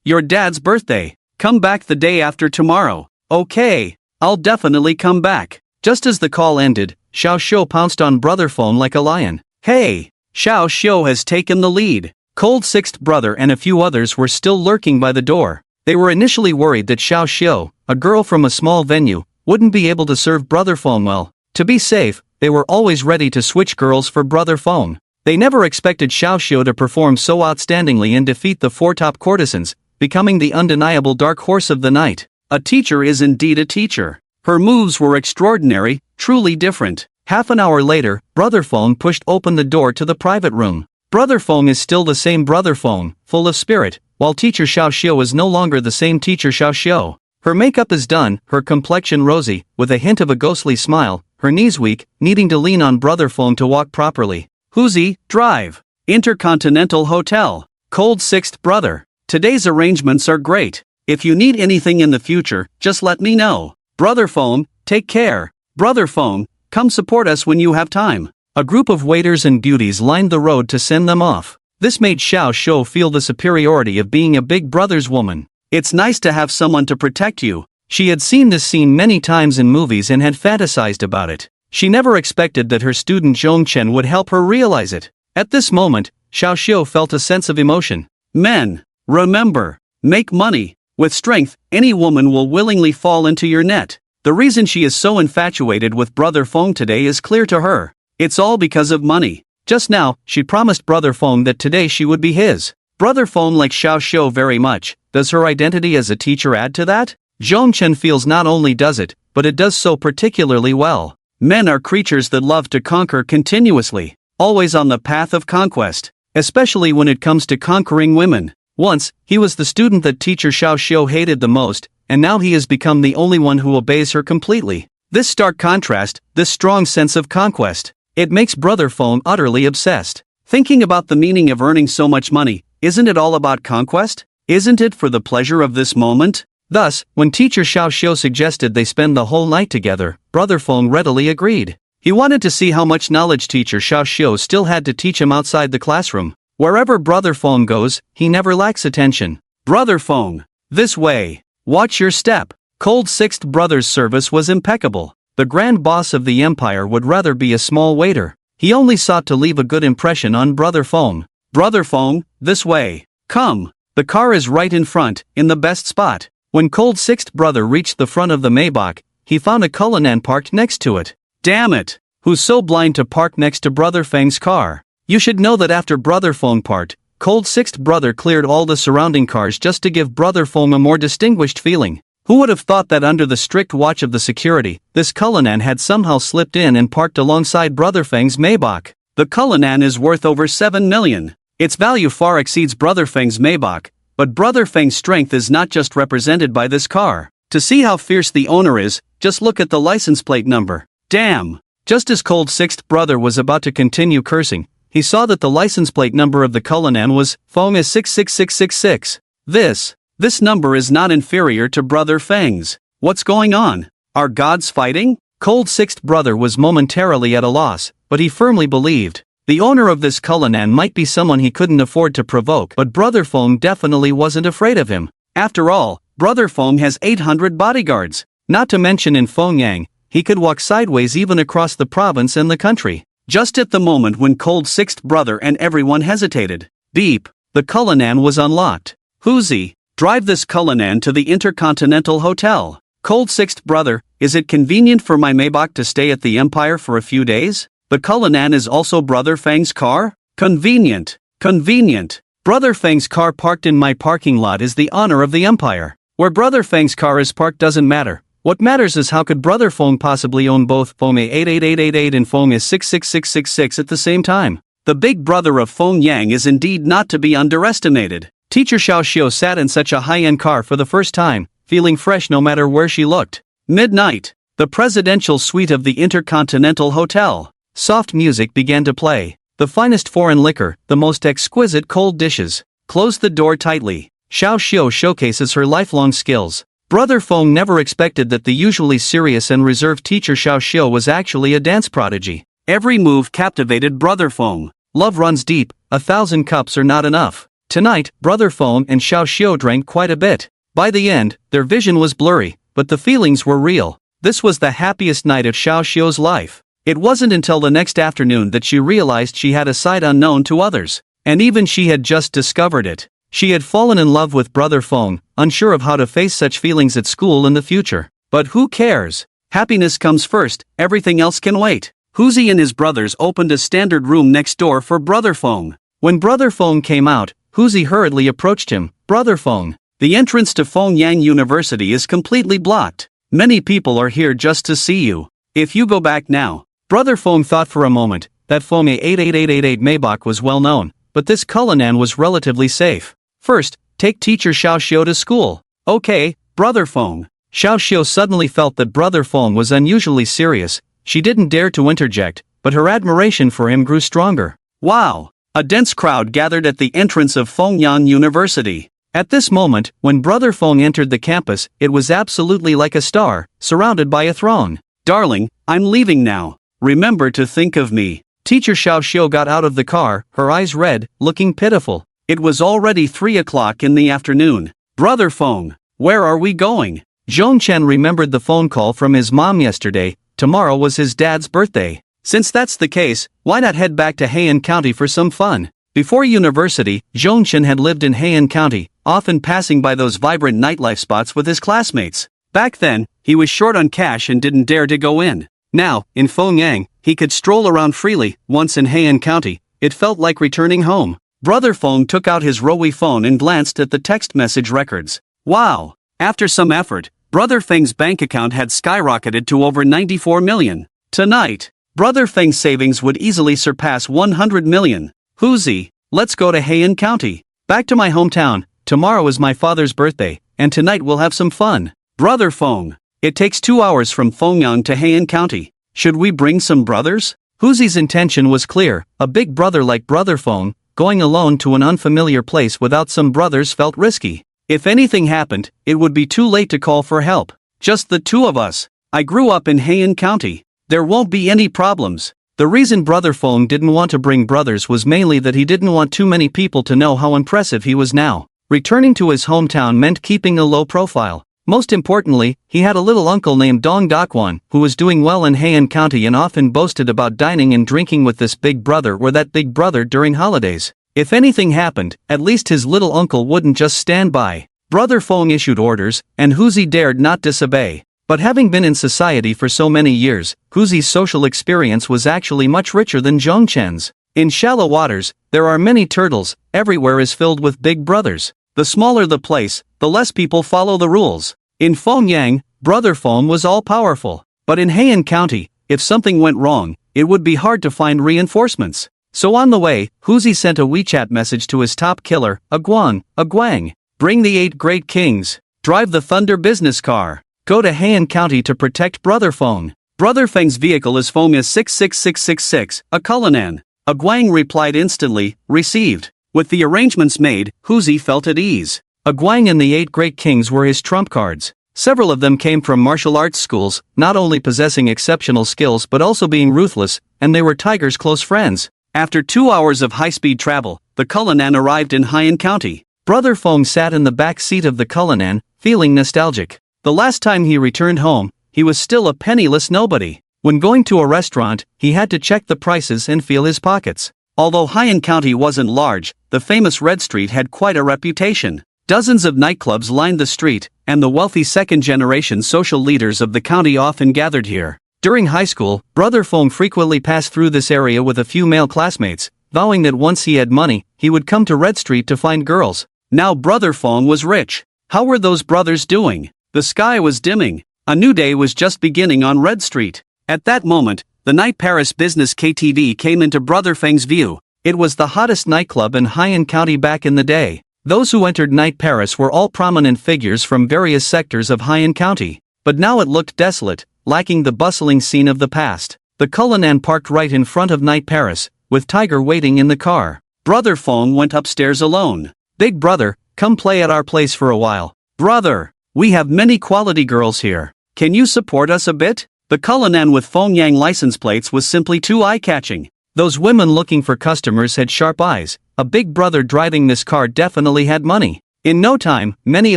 Your dad's birthday. Come back the day after tomorrow. Okay. I'll definitely come back. Just as the call ended, Xiao Xiu pounced on Brother Feng like a lion. Hey! Xiao Xiu has taken the lead. Cold Sixth Brother and a few others were still lurking by the door. They were initially worried that Xiao Xiu, a girl from a small venue, wouldn't be able to serve Brother Feng well. To be safe, they were always ready to switch girls for Brother Feng. They never expected Xiao Xiu to perform so outstandingly and defeat the 4 top courtesans, becoming the undeniable dark horse of the night. A teacher is indeed a teacher. Her moves were extraordinary, truly different. Half an hour later, Brother Feng pushed open the door to the private room. Brother Feng is still the same Brother Feng, full of spirit, while Teacher Xiao Xiu is no longer the same Teacher Xiao Xiu. Her makeup is done, her complexion rosy, with a hint of a ghostly smile, her knees weak, needing to lean on Brother Feng to walk properly. Huzi, Drive. Intercontinental Hotel. Cold Sixth Brother. Today's arrangements are great. If you need anything in the future, just let me know. Brother Feng, take care. Brother Feng, come support us when you have time. A group of waiters and beauties lined the road to send them off. This made Xiao Xiu feel the superiority of being a big brother's woman. It's nice to have someone to protect you. She had seen this scene many times in movies and had fantasized about it. She never expected that her student Zhongchen would help her realize it. At this moment, Xiao Xiu felt a sense of emotion. Men, remember, make money. With strength, any woman will willingly fall into your net. The reason she is so infatuated with Brother Feng today is clear to her. It's all because of money. Just now, she promised Brother Feng that today she would be his. Brother Feng likes Xiao Xiu very much. Does her identity as a teacher add to that? Zhongchen feels not only does it, but it does so particularly well. Men are creatures that love to conquer continuously, always on the path of conquest, especially when it comes to conquering women. Once, he was the student that teacher Xiao Xiu hated the most, and now he has become the only one who obeys her completely. This stark contrast, this strong sense of conquest, it makes Brother Feng utterly obsessed. Thinking about the meaning of earning so much money, isn't it all about conquest? Isn't it for the pleasure of this moment? Thus, when teacher Xiao Xiu suggested they spend the whole night together, Brother Feng readily agreed. He wanted to see how much knowledge teacher Xiao Xiu still had to teach him outside the classroom. Wherever Brother Feng goes, he never lacks attention. Brother Feng, this way. Watch your step. Cold Sixth Brother's service was impeccable. The grand boss of the empire would rather be a small waiter. He only sought to leave a good impression on Brother Feng. Brother Feng, this way. Come. The car is right in front, in the best spot. When Cold Sixth Brother reached the front of the Maybach, he found a Cullinan parked next to it. Damn it! Who's so blind to park next to Brother Feng's car? You should know that after Brother Feng parked, Cold Sixth Brother cleared all the surrounding cars just to give Brother Feng a more distinguished feeling. Who would have thought that under the strict watch of the security, this Cullinan had somehow slipped in and parked alongside Brother Feng's Maybach? The Cullinan is worth over 7 million. Its value far exceeds Brother Feng's Maybach, but Brother Feng's strength is not just represented by this car. To see how fierce the owner is, just look at the license plate number. Damn! Just as Cold Sixth Brother was about to continue cursing, he saw that the license plate number of the Cullinan was Feng is 66666. This number is not inferior to Brother Feng's. What's going on? Are gods fighting? Cold Sixth Brother was momentarily at a loss, but he firmly believed the owner of this Cullinan might be someone he couldn't afford to provoke, but Brother Feng definitely wasn't afraid of him. After all, Brother Feng has 800 bodyguards. Not to mention in Fengyang, he could walk sideways even across the province and the country. Just at the moment when Cold Sixth Brother and everyone hesitated. Beep. The Cullinan was unlocked. Huzi, drive this Cullinan to the Intercontinental Hotel. Cold Sixth Brother, is it convenient for my Maybach to stay at the Empire for a few days? The Cullinan is also Brother Feng's car? Convenient. Convenient. Brother Feng's car parked in my parking lot is the honor of the Empire. Where Brother Feng's car is parked doesn't matter. What matters is how could Brother Feng possibly own both Feng 88888 and Feng is 66666 at the same time? The big brother of Fengyang is indeed not to be underestimated. Teacher Xiao Xiu sat in such a high-end car for the first time, feeling fresh no matter where she looked. Midnight. The presidential suite of the Intercontinental Hotel. Soft music began to play. The finest foreign liquor, the most exquisite cold dishes. Close the door tightly. Xiao Xiu showcases her lifelong skills. Brother Feng never expected that the usually serious and reserved teacher Xiao Xiu was actually a dance prodigy. Every move captivated Brother Feng. Love runs deep, 1,000 cups are not enough. Tonight, Brother Feng and Xiao Xiu drank quite a bit. By the end, their vision was blurry, but the feelings were real. This was the happiest night of Xiao Xiu's life. It wasn't until the next afternoon that she realized she had a side unknown to others. And even she had just discovered it. She had fallen in love with Brother Feng, unsure of how to face such feelings at school in the future. But who cares? Happiness comes first, everything else can wait. Huzi and his brothers opened a standard room next door for Brother Feng. When Brother Feng came out, Huzi hurriedly approached him. Brother Feng, the entrance to Fengyang University is completely blocked. Many people are here just to see you. If you go back now. Brother Feng thought for a moment. That Feng 88888 Maybach was well known, but this Cullinan was relatively safe. First, take teacher Xiao Xiu to school. Okay, Brother Feng. Xiao Xiu suddenly felt that Brother Feng was unusually serious. She didn't dare to interject, but her admiration for him grew stronger. Wow! A dense crowd gathered at the entrance of Fengyang University. At this moment, when Brother Feng entered the campus, it was absolutely like a star, surrounded by a throng. Darling, I'm leaving now. Remember to think of me. Teacher Xiao Xiu got out of the car, her eyes red, looking pitiful. It was already 3 o'clock in the afternoon. Brother Feng, where are we going? Zhongchen remembered the phone call from his mom yesterday. Tomorrow was his dad's birthday. Since that's the case, why not head back to Heian County for some fun? Before university, Zhongchen had lived in Heian County, often passing by those vibrant nightlife spots with his classmates. Back then, he was short on cash and didn't dare to go in. Now, in Fengyang, he could stroll around freely. Once in Heian County, it felt like returning home. Brother Feng took out his Rowi phone and glanced at the text message records. Wow! After some effort, Brother Feng's bank account had skyrocketed to over 94 million. Tonight, Brother Feng's savings would easily surpass 100 million. Huzi, let's go to Heian County. Back to my hometown. Tomorrow is my father's birthday, and tonight we'll have some fun. Brother Feng. It takes 2 hours from Fengyang to Heian County. Should we bring some brothers? Huzi's intention was clear. A big brother like Brother Feng, going alone to an unfamiliar place without some brothers felt risky. If anything happened, it would be too late to call for help. Just the two of us. I grew up in Heian County. There won't be any problems. The reason Brother Feng didn't want to bring brothers was mainly that he didn't want too many people to know how impressive he was now. Returning to his hometown meant keeping a low profile. Most importantly, he had a little uncle named Dong Dakwan, who was doing well in Heian County and often boasted about dining and drinking with this big brother or that big brother during holidays. If anything happened, at least his little uncle wouldn't just stand by. Brother Feng issued orders, and Huzi dared not disobey. But having been in society for so many years, Huzi's social experience was actually much richer than Zhongchen's. In shallow waters, there are many turtles. Everywhere is filled with big brothers. The smaller the place, the less people follow the rules. In Fengyang, Brother Feng was all-powerful. But in Heian County, if something went wrong, it would be hard to find reinforcements. So on the way, Huzi sent a WeChat message to his top killer, Guang. Bring the 8 great kings. Drive the Thunder business car. Go to Heian County to protect Brother Feng. Brother Feng's vehicle is Fengya 66666, a Cullinan. Guang replied instantly, received. With the arrangements made, Huzi felt at ease. Guang and the 8 great kings were his trump cards. Several of them came from martial arts schools, not only possessing exceptional skills but also being ruthless, and they were Tiger's close friends. After 2 hours of high-speed travel, the Cullinan arrived in Heian County. Brother Feng sat in the back seat of the Cullinan, feeling nostalgic. The last time he returned home, he was still a penniless nobody. When going to a restaurant, he had to check the prices and feel his pockets. Although Heian County wasn't large, the famous Red Street had quite a reputation. Dozens of nightclubs lined the street, and the wealthy second-generation social leaders of the county often gathered here. During high school, Brother Feng frequently passed through this area with a few male classmates, vowing that once he had money, he would come to Red Street to find girls. Now Brother Feng was rich. How were those brothers doing? The sky was dimming. A new day was just beginning on Red Street. At that moment, the Night Paris Business KTV came into Brother Feng's view. It was the hottest nightclub in Heian County back in the day. Those who entered Night Paris were all prominent figures from various sectors of Heian County. But now it looked desolate, lacking the bustling scene of the past. The Cullinan parked right in front of Night Paris, with Tiger waiting in the car. Brother Feng went upstairs alone. Big brother, come play at our place for a while. Brother, we have many quality girls here. Can you support us a bit? The Cullinan with Fengyang license plates was simply too eye-catching. Those women looking for customers had sharp eyes. A big brother driving this car definitely had money. In no time, many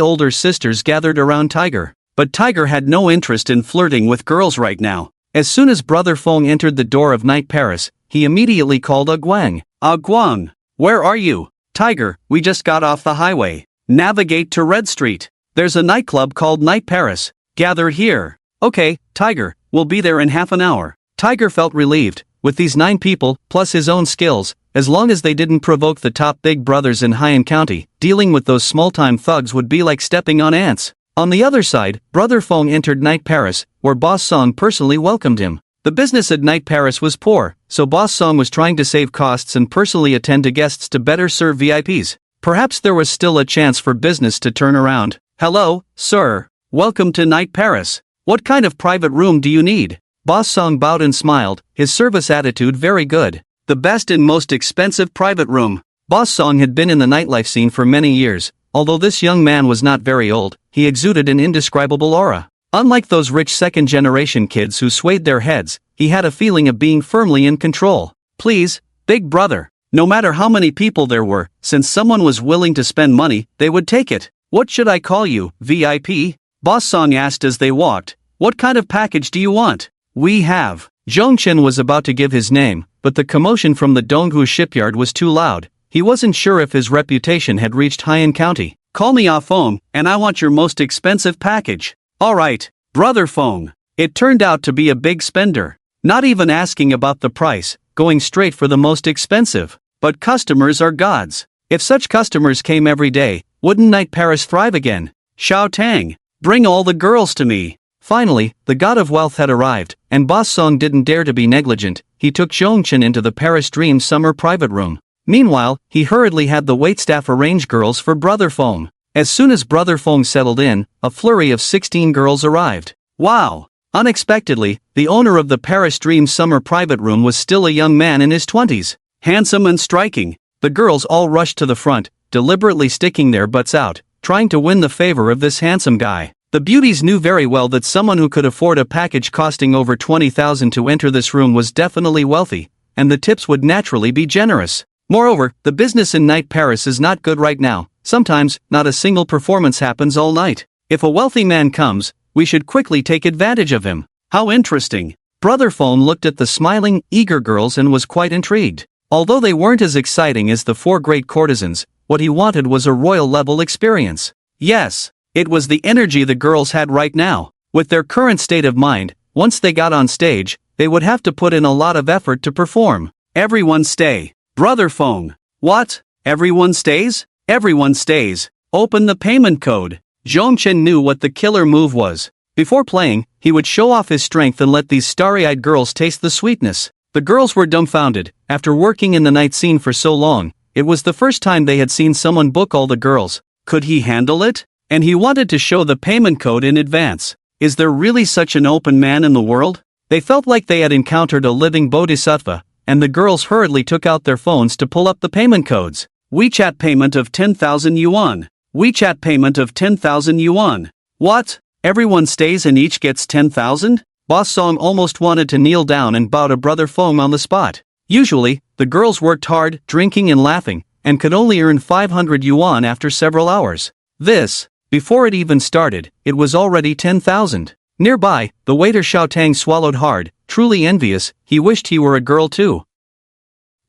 older sisters gathered around Tiger. But Tiger had no interest in flirting with girls right now. As soon as Brother Feng entered the door of Night Paris, he immediately called Guang. Guang, where are you? Tiger, we just got off the highway. Navigate to Red Street. There's a nightclub called Night Paris. Gather here. Okay, Tiger, we'll be there in half an hour. Tiger felt relieved. With these 9 people, plus his own skills, as long as they didn't provoke the top big brothers in Heian County, dealing with those small-time thugs would be like stepping on ants. On the other side, Brother Feng entered Night Paris, where Boss Song personally welcomed him. The business at Night Paris was poor, so Boss Song was trying to save costs and personally attend to guests to better serve VIPs. Perhaps there was still a chance for business to turn around. Hello, sir. Welcome to Night Paris. What kind of private room do you need? Boss Song bowed and smiled, his service attitude very good. The best and most expensive private room. Boss Song had been in the nightlife scene for many years. Although this young man was not very old, he exuded an indescribable aura. Unlike those rich second-generation kids who swayed their heads, he had a feeling of being firmly in control. Please, big brother. No matter how many people there were, since someone was willing to spend money, they would take it. What should I call you, VIP? Boss Song asked as they walked. What kind of package do you want? We have. Zhongchen was about to give his name, but the commotion from the Donghu shipyard was too loud. He wasn't sure if his reputation had reached Heian County. Call me Ah Feng, and I want your most expensive package. Alright, Brother Feng. It turned out to be a big spender. Not even asking about the price, going straight for the most expensive. But customers are gods. If such customers came every day, wouldn't Night Paris thrive again? Xiao Tang, bring all the girls to me. Finally, the god of wealth had arrived, and Boss Song didn't dare to be negligent. He took Zhongchen into the Paris Dream summer private room. Meanwhile, he hurriedly had the waitstaff arrange girls for Brother Fong. As soon as Brother Fong settled in, a flurry of 16 girls arrived. Wow! Unexpectedly, the owner of the Paris Dream summer private room was still a young man in his 20s. Handsome and striking. The girls all rushed to the front, deliberately sticking their butts out, trying to win the favor of this handsome guy. The beauties knew very well that someone who could afford a package costing over 20,000 to enter this room was definitely wealthy, and the tips would naturally be generous. Moreover, the business in night Paris is not good right now. Sometimes, not a single performance happens all night. If a wealthy man comes, we should quickly take advantage of him. How interesting. Brother Fong looked at the smiling, eager girls and was quite intrigued. Although they weren't as exciting as the 4 great courtesans, what he wanted was a royal-level experience. Yes, it was the energy the girls had right now. With their current state of mind, once they got on stage, they would have to put in a lot of effort to perform. Everyone stay. Brother Fong. What? Everyone stays? Everyone stays. Open the payment code. Zhongchen knew what the killer move was. Before playing, he would show off his strength and let these starry-eyed girls taste the sweetness. The girls were dumbfounded. After working in the night scene for so long, it was the first time they had seen someone book all the girls. Could he handle it? And he wanted to show the payment code in advance. Is there really such an open man in the world? They felt like they had encountered a living bodhisattva, and the girls hurriedly took out their phones to pull up the payment codes. WeChat payment of 10,000 yuan. WeChat payment of 10,000 yuan. What? Everyone stays and each gets 10,000? Boss Song almost wanted to kneel down and bow to Brother Fong on the spot. Usually, the girls worked hard, drinking and laughing, and could only earn 500 yuan after several hours. Before it even started, it was already 10,000. Nearby, the waiter Xiao Tang swallowed hard, truly envious. He wished he were a girl too.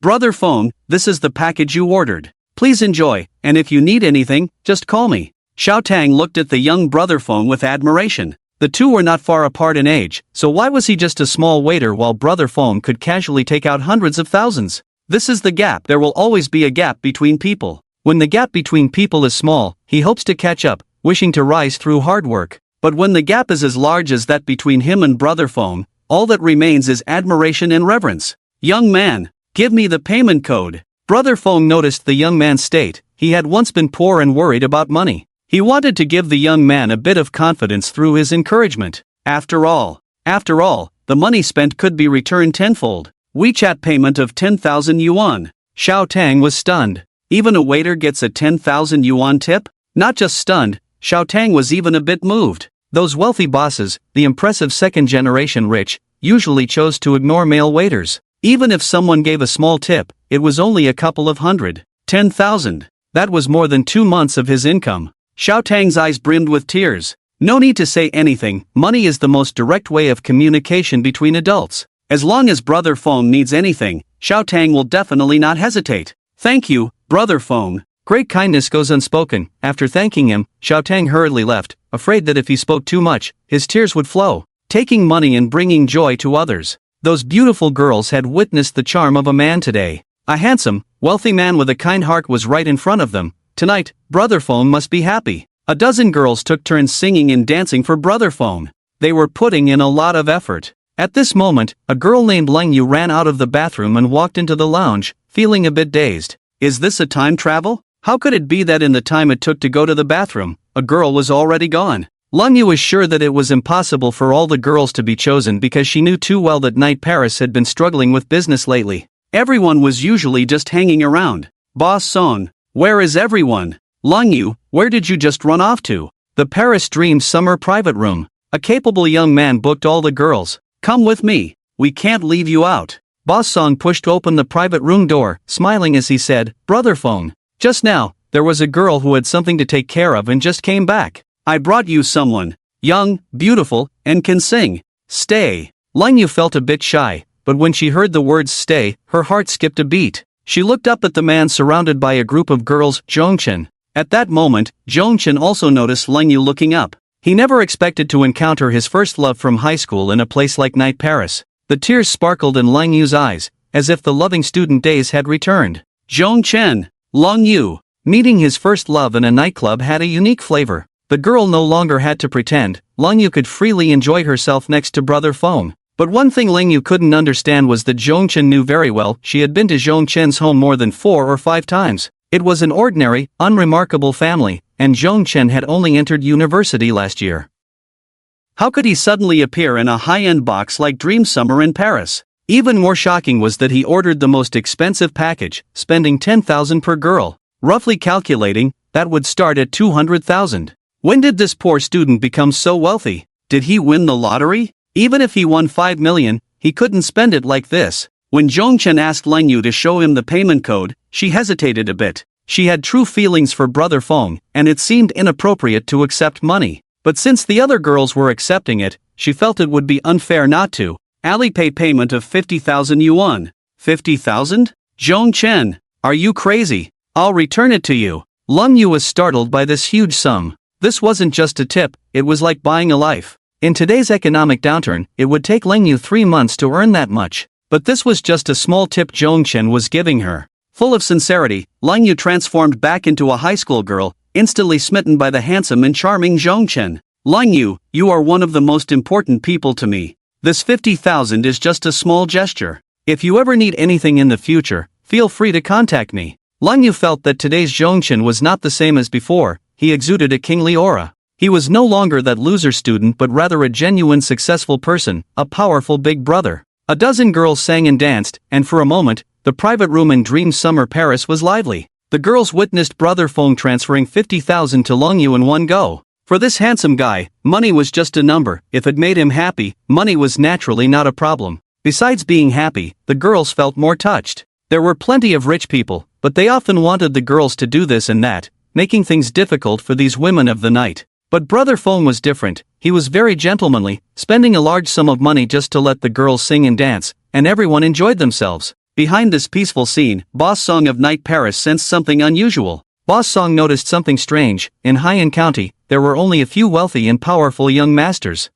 Brother Fong, this is the package you ordered. Please enjoy, and if you need anything, just call me. Xiao Tang looked at the young Brother Fong with admiration. The two were not far apart in age, so why was he just a small waiter while Brother Fong could casually take out hundreds of thousands? This is the gap. There will always be a gap between people. When the gap between people is small, he hopes to catch up, wishing to rise through hard work. But when the gap is as large as that between him and Brother Fong, all that remains is admiration and reverence. Young man, give me the payment code. Brother Fong noticed the young man's state. He had once been poor and worried about money. He wanted to give the young man a bit of confidence through his encouragement. After all, the money spent could be returned tenfold. WeChat payment of 10,000 yuan. Xiao Tang was stunned. Even a waiter gets a 10,000 yuan tip? Not just stunned, Xiao Tang was even a bit moved. Those wealthy bosses, the impressive second-generation rich, usually chose to ignore male waiters. Even if someone gave a small tip, it was only a couple of hundred. 10,000. That was more than 2 months of his income. Xiao Tang's eyes brimmed with tears. No need to say anything, money is the most direct way of communication between adults. As long as Brother Fong needs anything, Xiao Tang will definitely not hesitate. Thank you, Brother Fong. Great kindness goes unspoken. After thanking him, Xiao Tang hurriedly left, afraid that if he spoke too much, his tears would flow. Taking money and bringing joy to others. Those beautiful girls had witnessed the charm of a man today. A handsome, wealthy man with a kind heart was right in front of them. Tonight, Brother Fong must be happy. A dozen girls took turns singing and dancing for Brother Fong. They were putting in a lot of effort. At this moment, a girl named Lang Yu ran out of the bathroom and walked into the lounge, feeling a bit dazed. Is this a time travel? How could it be that in the time it took to go to the bathroom, a girl was already gone? Lang Yu was sure that it was impossible for all the girls to be chosen because she knew too well that Night Paris had been struggling with business lately. Everyone was usually just hanging around. Boss Song, where is everyone? Lang Yu, where did you just run off to? The Paris Dream summer private room. A capable young man booked all the girls. Come with me. We can't leave you out. Boss Song pushed open the private room door, smiling as he said, Brother Fong. Just now, there was a girl who had something to take care of and just came back. I brought you someone. Young, beautiful, and can sing. Stay. Lang Yu felt a bit shy, but when she heard the words stay, her heart skipped a beat. She looked up at the man surrounded by a group of girls, Zhongchen. At that moment, Zhongchen also noticed Lang Yu looking up. He never expected to encounter his first love from high school in a place like Night Paris. The tears sparkled in Lang Yu's eyes, as if the loving student days had returned. Zhongchen, Lang Yu. Meeting his first love in a nightclub had a unique flavor. The girl no longer had to pretend. Long Yu could freely enjoy herself next to brother Feng. But one thing Ling Yu couldn't understand was that Zhongchen knew very well she had been to Zhongchen's home more than 4 or 5 times. It was an ordinary, unremarkable family, and Zhongchen had only entered university last year. How could he suddenly appear in a high-end box like Dream Summer in Paris? Even more shocking was that he ordered the most expensive package, spending 10,000 per girl. Roughly calculating, that would start at 200,000. When did this poor student become so wealthy? Did he win the lottery? Even if he won 5 million, he couldn't spend it like this. When Zhongchen asked Ling Yu to show him the payment code, she hesitated a bit. She had true feelings for brother Feng, and it seemed inappropriate to accept money. But since the other girls were accepting it, she felt it would be unfair not to. Alipay payment of 50,000 yuan. 50,000? Zhongchen, are you crazy? I'll return it to you. Ling Yu was startled by this huge sum. This wasn't just a tip, it was like buying a life. In today's economic downturn, it would take Ling Yu 3 months to earn that much. But this was just a small tip Zhongchen was giving her. Full of sincerity, Ling Yu transformed back into a high school girl, instantly smitten by the handsome and charming Zhongchen. Ling Yu, you are one of the most important people to me. This 50,000 is just a small gesture. If you ever need anything in the future, feel free to contact me. Ling Yu felt that today's Zhongchen was not the same as before. He exuded a kingly aura. He was no longer that loser student but rather a genuine successful person, a powerful big brother. A dozen girls sang and danced, and for a moment, the private room in Dream Summer Paris was lively. The girls witnessed brother Feng transferring 50,000 to Ling Yu in one go. For this handsome guy, money was just a number. If it made him happy, money was naturally not a problem. Besides being happy, the girls felt more touched. There were plenty of rich people, but they often wanted the girls to do this and that, making things difficult for these women of the night. But brother Feng was different. He was very gentlemanly, spending a large sum of money just to let the girls sing and dance, and everyone enjoyed themselves. Behind this peaceful scene, Boss Song of Night Paris sensed something unusual. Boss Song noticed something strange. In Haiyan County, there were only a few wealthy and powerful young masters.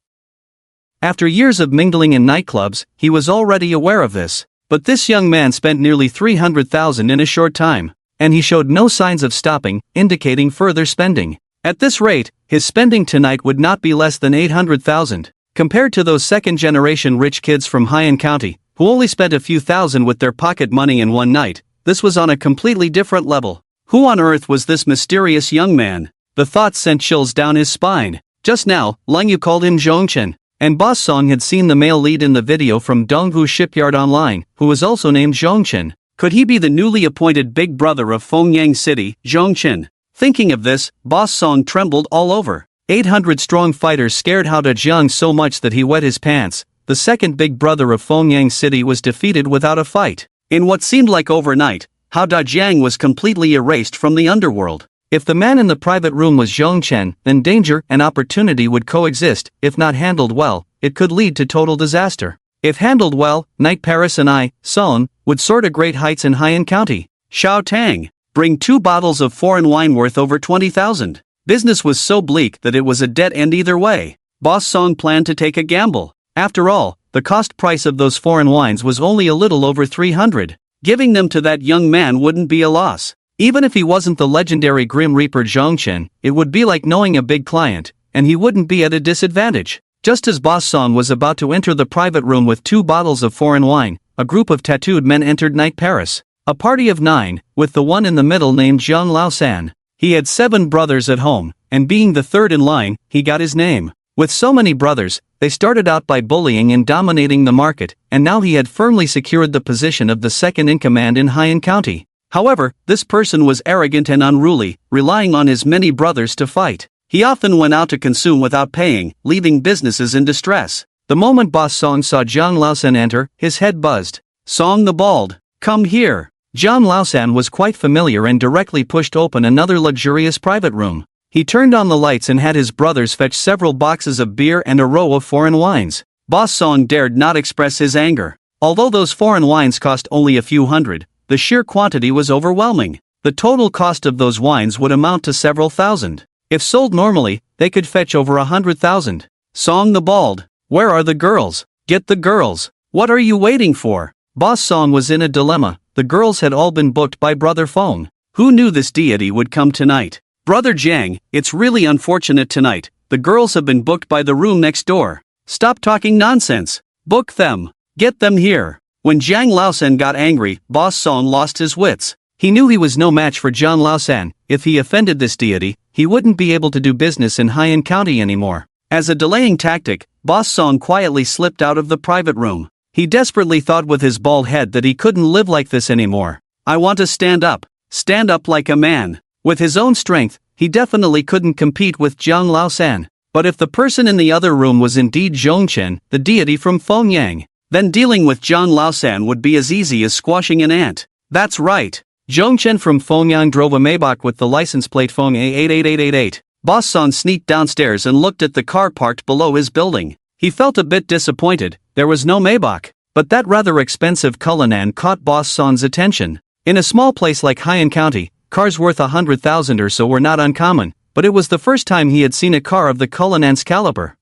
After years of mingling in nightclubs, he was already aware of this. But this young man spent nearly 300,000 in a short time, and he showed no signs of stopping, indicating further spending. At this rate, his spending tonight would not be less than 800,000. Compared to those second-generation rich kids from Haiyan County, who only spent a few thousand with their pocket money in one night, this was on a completely different level. Who on earth was this mysterious young man? The thought sent chills down his spine. Just now, Ling Yu called him Zhongchen, and Boss Song had seen the male lead in the video from Donghu Shipyard Online, who was also named Zhongchen. Could he be the newly appointed big brother of Fengyang City, Zhongchen? Thinking of this, Boss Song trembled all over. 800 strong fighters scared Hao Dajiang so much that he wet his pants. The second big brother of Fengyang City was defeated without a fight. In what seemed like overnight, Hao Dajiang was completely erased from the underworld. If the man in the private room was Zhongchen, then danger and opportunity would coexist. If not handled well, it could lead to total disaster. If handled well, Night Paris and I, Son, would soar to great heights in Haiyan County. Xiao Tang, bring 2 bottles of foreign wine worth over 20,000. Business was so bleak that it was a dead end either way. Boss Song planned to take a gamble. After all, the cost price of those foreign wines was only a little over 300. Giving them to that young man wouldn't be a loss. Even if he wasn't the legendary Grim Reaper Zhongchen, it would be like knowing a big client, and he wouldn't be at a disadvantage. Just as Boss Song was about to enter the private room with 2 bottles of foreign wine, a group of tattooed men entered Night Paris. A party of 9, with the one in the middle named Zhang Laosan. He had 7 brothers at home, and being the third in line, he got his name. With so many brothers, they started out by bullying and dominating the market, and now he had firmly secured the position of the second in command in Haiyan County. However, this person was arrogant and unruly, relying on his many brothers to fight. He often went out to consume without paying, leaving businesses in distress. The moment Boss Song saw Zhang Laosan enter, his head buzzed. Song the Bald, come here. Zhang Laosan was quite familiar and directly pushed open another luxurious private room. He turned on the lights and had his brothers fetch several boxes of beer and a row of foreign wines. Boss Song dared not express his anger. Although those foreign wines cost only a few hundred, the sheer quantity was overwhelming. The total cost of those wines would amount to several thousand. If sold normally, they could fetch over 100,000. Song the Bald, where are the girls? Get the girls. What are you waiting for? Boss Song was in a dilemma. The girls had all been booked by Brother Feng. Who knew this deity would come tonight? Brother Jiang, it's really unfortunate tonight. The girls have been booked by the room next door. Stop talking nonsense. Book them. Get them here. When Jiang Laosan got angry, Boss Song lost his wits. He knew he was no match for Jiang Laosan. If he offended this deity, he wouldn't be able to do business in Haiyan County anymore. As a delaying tactic, Boss Song quietly slipped out of the private room. He desperately thought with his bald head that he couldn't live like this anymore. I want to stand up. Stand up like a man. With his own strength, he definitely couldn't compete with Jiang Laosan. But if the person in the other room was indeed Zhongchen, the deity from Fengyang, then dealing with Jiang Laosan would be as easy as squashing an ant. That's right. Zhongchen from Fengyang drove a Maybach with the license plate Feng A88888. Boss Song sneaked downstairs and looked at the car parked below his building. He felt a bit disappointed. There was no Maybach. But that rather expensive Cullinan caught Boss Song's attention. In a small place like Haiyan County, cars worth 100,000 or so were not uncommon, but it was the first time he had seen a car of the Cullinan's caliber.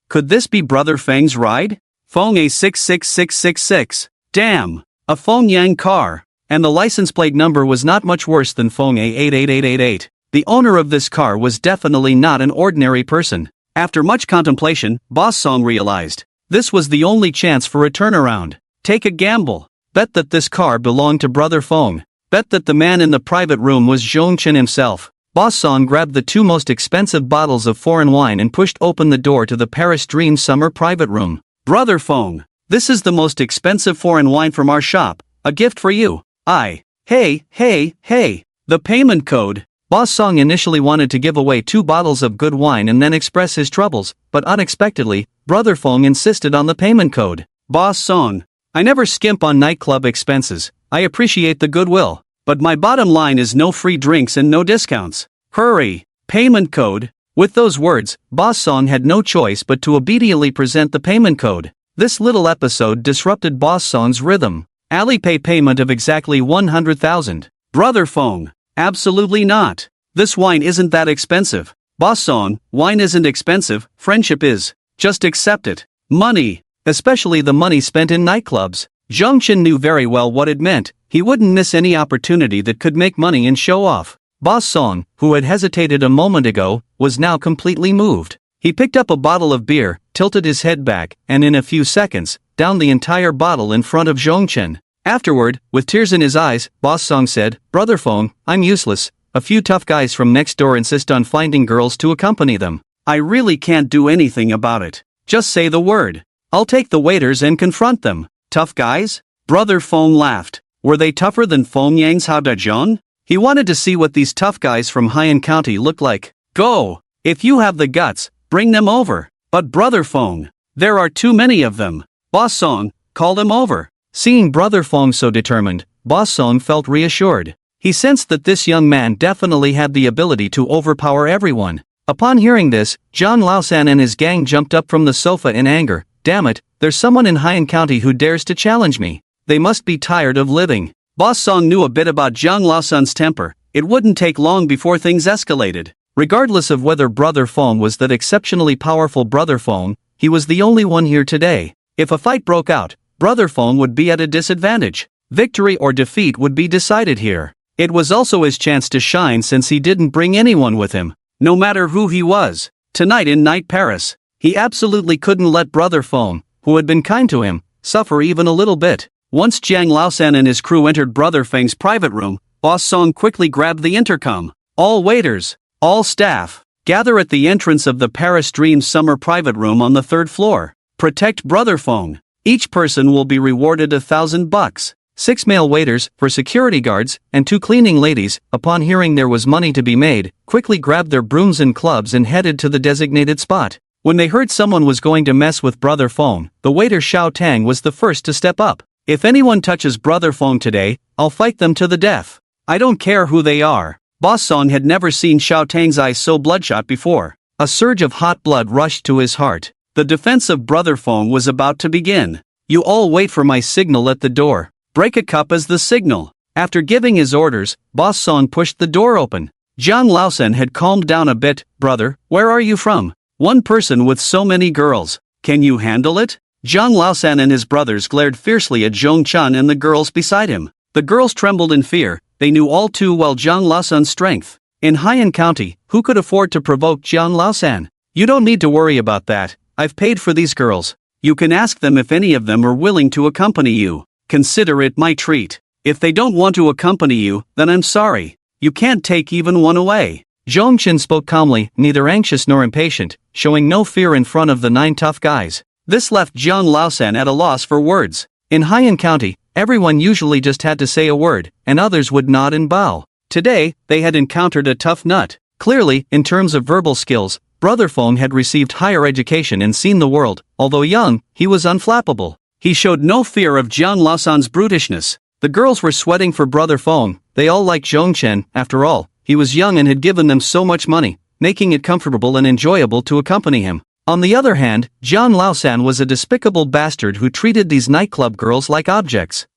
Could this be Brother Feng's ride? Feng A66666. Damn! A Fengyang car. And the license plate number was not much worse than Feng A88888. The owner of this car was definitely not an ordinary person. After much contemplation, Boss Song realized this was the only chance for a turnaround. Take a gamble. Bet that this car belonged to Brother Feng. Bet that the man in the private room was Zhongchen himself. Boss Song grabbed the two most expensive bottles of foreign wine and pushed open the door to the Paris Dream Summer private room. Brother Feng, this is the most expensive foreign wine from our shop. A gift for you. Hey. The payment code. Boss Song initially wanted to give away 2 bottles of good wine and then express his troubles, but unexpectedly, Brother Feng insisted on the payment code. Boss Song, I never skimp on nightclub expenses. I appreciate the goodwill, but my bottom line is no free drinks and no discounts. Hurry! Payment code. With those words, Boss Song had no choice but to obediently present the payment code. This little episode disrupted Boss Song's rhythm. Alipay payment of exactly 100,000. Brother Feng, absolutely not. This wine isn't that expensive. Boss Song, wine isn't expensive, friendship is. Just accept it. Money, especially the money spent in nightclubs. Zhongchen knew very well what it meant. He wouldn't miss any opportunity that could make money and show off. Boss Song, who had hesitated a moment ago, was now completely moved. He picked up a bottle of beer, tilted his head back, and in a few seconds, downed the entire bottle in front of Zhongchen. Afterward, with tears in his eyes, Boss Song said, Brother Feng, I'm useless. A few tough guys from next door insist on finding girls to accompany them. I really can't do anything about it. Just say the word. I'll take the waiters and confront them. Tough guys? Brother Feng laughed. Were they tougher than Fengyang's Haodajong? He wanted to see what these tough guys from Haiyan County looked like. Go! If you have the guts, bring them over. But Brother Feng, there are too many of them. Boss Song, call them over. Seeing Brother Feng so determined, Boss Song felt reassured. He sensed that this young man definitely had the ability to overpower everyone. Upon hearing this, Jiang Laosan and his gang jumped up from the sofa in anger. Damn it, there's someone in Haiyan County who dares to challenge me. They must be tired of living. Boss Song knew a bit about Jiang Laosan's temper. It wouldn't take long before things escalated. Regardless of whether Brother Feng was that exceptionally powerful Brother Feng, he was the only one here today. If a fight broke out, Brother Feng would be at a disadvantage. Victory or defeat would be decided here. It was also his chance to shine since he didn't bring anyone with him. No matter who he was. Tonight in Night Paris, he absolutely couldn't let Brother Feng, who had been kind to him, suffer even a little bit. Once Jiang Laosan and his crew entered Brother Feng's private room, Boss Song quickly grabbed the intercom. All waiters, all staff, gather at the entrance of the Paris Dream Summer private room on the 3rd floor. Protect Brother Feng. Each person will be rewarded $1,000. 6 male waiters, for security guards, and 2 cleaning ladies, upon hearing there was money to be made, quickly grabbed their brooms and clubs and headed to the designated spot. When they heard someone was going to mess with Brother Feng, the waiter Xiao Tang was the first to step up. If anyone touches Brother Feng today, I'll fight them to the death. I don't care who they are. Boss Song had never seen Xiao Tang's eyes so bloodshot before. A surge of hot blood rushed to his heart. The defense of Brother Feng was about to begin. You all wait for my signal at the door. Break a cup as the signal. After giving his orders, Boss Song pushed the door open. Jiang Laosan had calmed down a bit. Brother, where are you from? One person with so many girls. Can you handle it? Jiang Laosan and his brothers glared fiercely at Zhongchen and the girls beside him. The girls trembled in fear. They knew all too well Jiang Laosan's strength. In Haiyan County, who could afford to provoke Jiang Laosan? You don't need to worry about that. I've paid for these girls. You can ask them if any of them are willing to accompany you. Consider it my treat. If they don't want to accompany you, then I'm sorry. You can't take even one away. Zhongchen spoke calmly, neither anxious nor impatient, showing no fear in front of the 9 tough guys. This left Jiang Laosan at a loss for words. In Haiyan County, everyone usually just had to say a word, and others would nod and bow. Today, they had encountered a tough nut. Clearly, in terms of verbal skills, Brother Feng had received higher education and seen the world. Although young, he was unflappable. He showed no fear of Jiang Laosan's brutishness. The girls were sweating for Brother Feng. They all liked Zhongchen. After all, he was young and had given them so much money, making it comfortable and enjoyable to accompany him. On the other hand, Jiang Laosan was a despicable bastard who treated these nightclub girls like objects.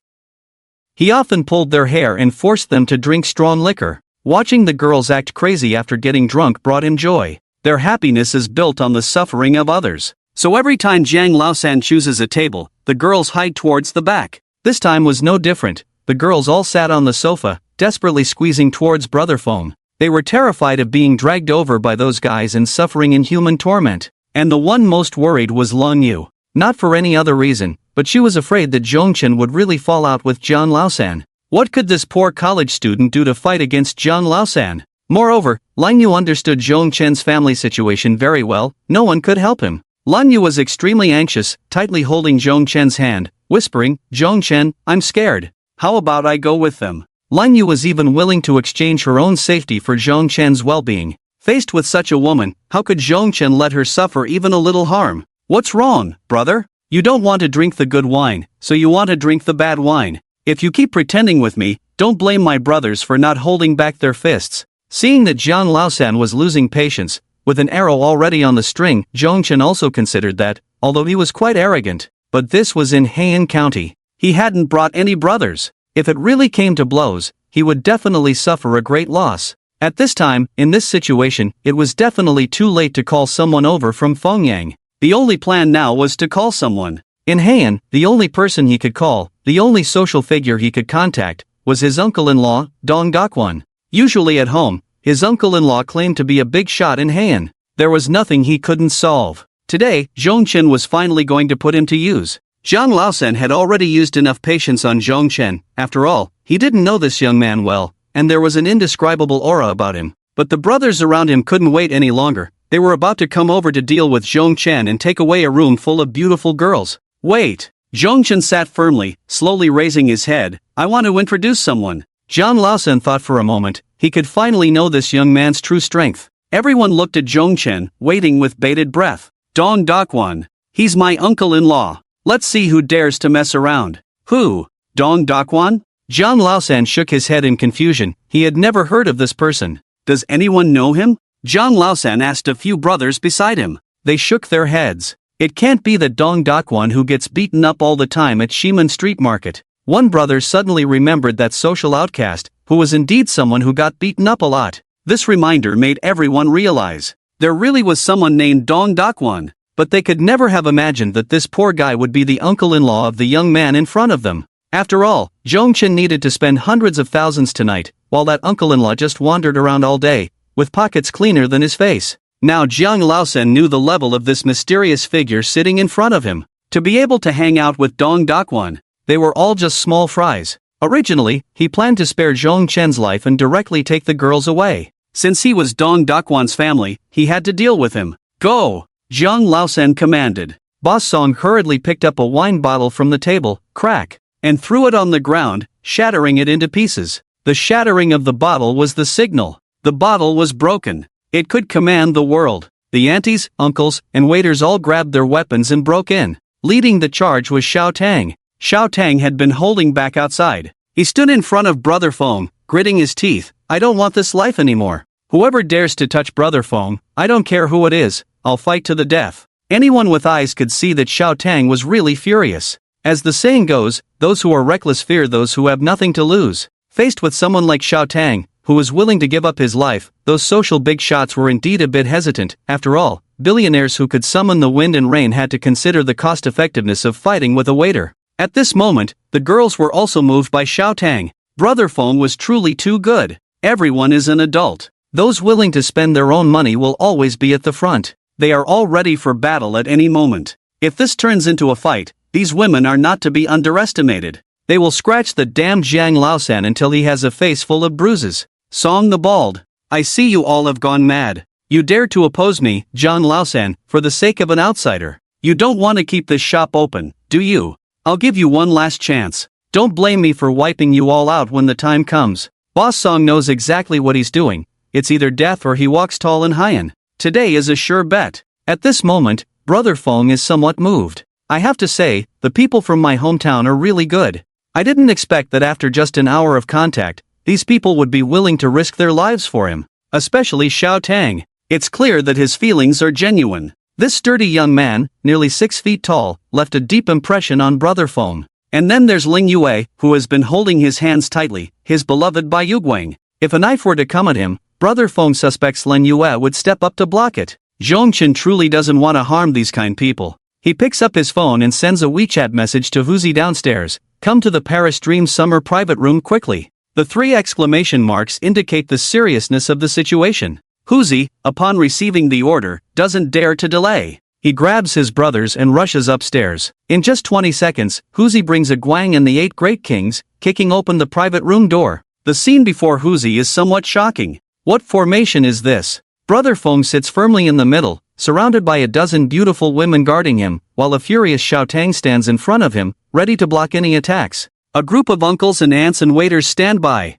He often pulled their hair and forced them to drink strong liquor. Watching the girls act crazy after getting drunk brought him joy. Their happiness is built on the suffering of others. So every time Jiang Laosan chooses a table, the girls hide towards the back. This time was no different. The girls all sat on the sofa, desperately squeezing towards Brother Feng. They were terrified of being dragged over by those guys and suffering inhuman torment. And the one most worried was Long Yu. Not for any other reason, but she was afraid that Zhongchen would really fall out with Jiang Laosan. What could this poor college student do to fight against Jiang Laosan? Moreover, Lang Yu understood Zhongchen's family situation very well. No one could help him. Lang Yu was extremely anxious, tightly holding Zhongchen's hand, whispering, "Zhongchen, I'm scared. How about I go with them?" Lang Yu was even willing to exchange her own safety for Zhongchen's well-being. Faced with such a woman, how could Zhongchen let her suffer even a little harm? "What's wrong, brother? You don't want to drink the good wine, so you want to drink the bad wine. If you keep pretending with me, don't blame my brothers for not holding back their fists." Seeing that Jiang Laosan was losing patience, with an arrow already on the string, Zhongchen also considered that, although he was quite arrogant, but this was in Haiyan County. He hadn't brought any brothers. If it really came to blows, he would definitely suffer a great loss. At this time, in this situation, it was definitely too late to call someone over from Fengyang. The only plan now was to call someone. In Haiyan, the only person he could call, the only social figure he could contact, was his uncle-in-law, Dong Dakwon. Usually at home, his uncle-in-law claimed to be a big shot in Haiyan. There was nothing he couldn't solve. Today, Zhongchen was finally going to put him to use. Jiang Laosan had already used enough patience on Zhongchen. After all, he didn't know this young man well, and there was an indescribable aura about him. But the brothers around him couldn't wait any longer. They were about to come over to deal with Zhongchen and take away a room full of beautiful girls. "Wait." Zhongchen sat firmly, slowly raising his head. "I want to introduce someone." Jiang Laosan thought for a moment. He could finally know this young man's true strength. Everyone looked at Zhongchen, waiting with bated breath. "Dong Dakwon. He's my uncle-in-law. Let's see who dares to mess around." "Who? Dong Dakwon?" Jiang Laosan shook his head in confusion. He had never heard of this person. "Does anyone know him?" Jiang Laosan asked a few brothers beside him. They shook their heads. It can't be that Dong Dakwon who gets beaten up all the time at Shimen Street Market. One brother suddenly remembered that social outcast, who was indeed someone who got beaten up a lot. This reminder made everyone realize there really was someone named Dong Dakwon. But they could never have imagined that this poor guy would be the uncle-in-law of the young man in front of them. After all, Zhongchen needed to spend hundreds of thousands tonight, while that uncle-in-law just wandered around all day, with pockets cleaner than his face. Now Jiang Laosan knew the level of this mysterious figure sitting in front of him. To be able to hang out with Dong Dakwon, they were all just small fries. Originally, he planned to spare Zhongchen's life and directly take the girls away. Since he was Dong Dakwon's family, he had to deal with him. "Go!" Jiang Laosan commanded. Boss Song hurriedly picked up a wine bottle from the table, crack, and threw it on the ground, shattering it into pieces. The shattering of the bottle was the signal. The bottle was broken. It could command the world. The aunties, uncles, and waiters all grabbed their weapons and broke in. Leading the charge was Xiao Tang. Xiao Tang had been holding back outside. He stood in front of Brother Feng, gritting his teeth. "I don't want this life anymore. Whoever dares to touch Brother Feng, I don't care who it is, I'll fight to the death." Anyone with eyes could see that Xiao Tang was really furious. As the saying goes, those who are reckless fear those who have nothing to lose. Faced with someone like Xiao Tang, who was willing to give up his life, those social big shots were indeed a bit hesitant. After all, billionaires who could summon the wind and rain had to consider the cost-effectiveness of fighting with a waiter. At this moment, the girls were also moved by Xiao Tang. Brother Feng was truly too good. Everyone is an adult. Those willing to spend their own money will always be at the front. They are all ready for battle at any moment. If this turns into a fight, these women are not to be underestimated. They will scratch the damn Zhang Laosan until he has a face full of bruises. Song the Bald. I see you all have gone mad. You dare to oppose me, Zhang Laosan, for the sake of an outsider. You don't want to keep this shop open, do you? I'll give you one last chance. Don't blame me for wiping you all out when the time comes. Boss Song knows exactly what he's doing. It's either death or he walks tall in Haiyan. Today is a sure bet. At this moment, Brother Feng is somewhat moved. I have to say, the people from my hometown are really good. I didn't expect that after just an hour of contact, these people would be willing to risk their lives for him. Especially Xiao Tang. It's clear that his feelings are genuine. This sturdy young man, nearly 6 feet tall, left a deep impression on Brother Feng. And then there's Ling Yue, who has been holding his hands tightly, his beloved Bai Yuguang. If a knife were to come at him, Brother Feng suspects Ling Yue would step up to block it. Zhongchen truly doesn't want to harm these kind people. He picks up his phone and sends a WeChat message to Huzi downstairs. Come to the Paris Dream Summer private room quickly. The 3 exclamation marks indicate the seriousness of the situation. Huzi, upon receiving the order, doesn't dare to delay. He grabs his brothers and rushes upstairs. In just 20 seconds, Huzi brings a Guang and the 8 Great Kings, kicking open the private room door. The scene before Huzi is somewhat shocking. What formation is this? Brother Feng sits firmly in the middle, surrounded by a dozen beautiful women guarding him, while a furious Xiao Tang stands in front of him, ready to block any attacks. A group of uncles and aunts and waiters stand by.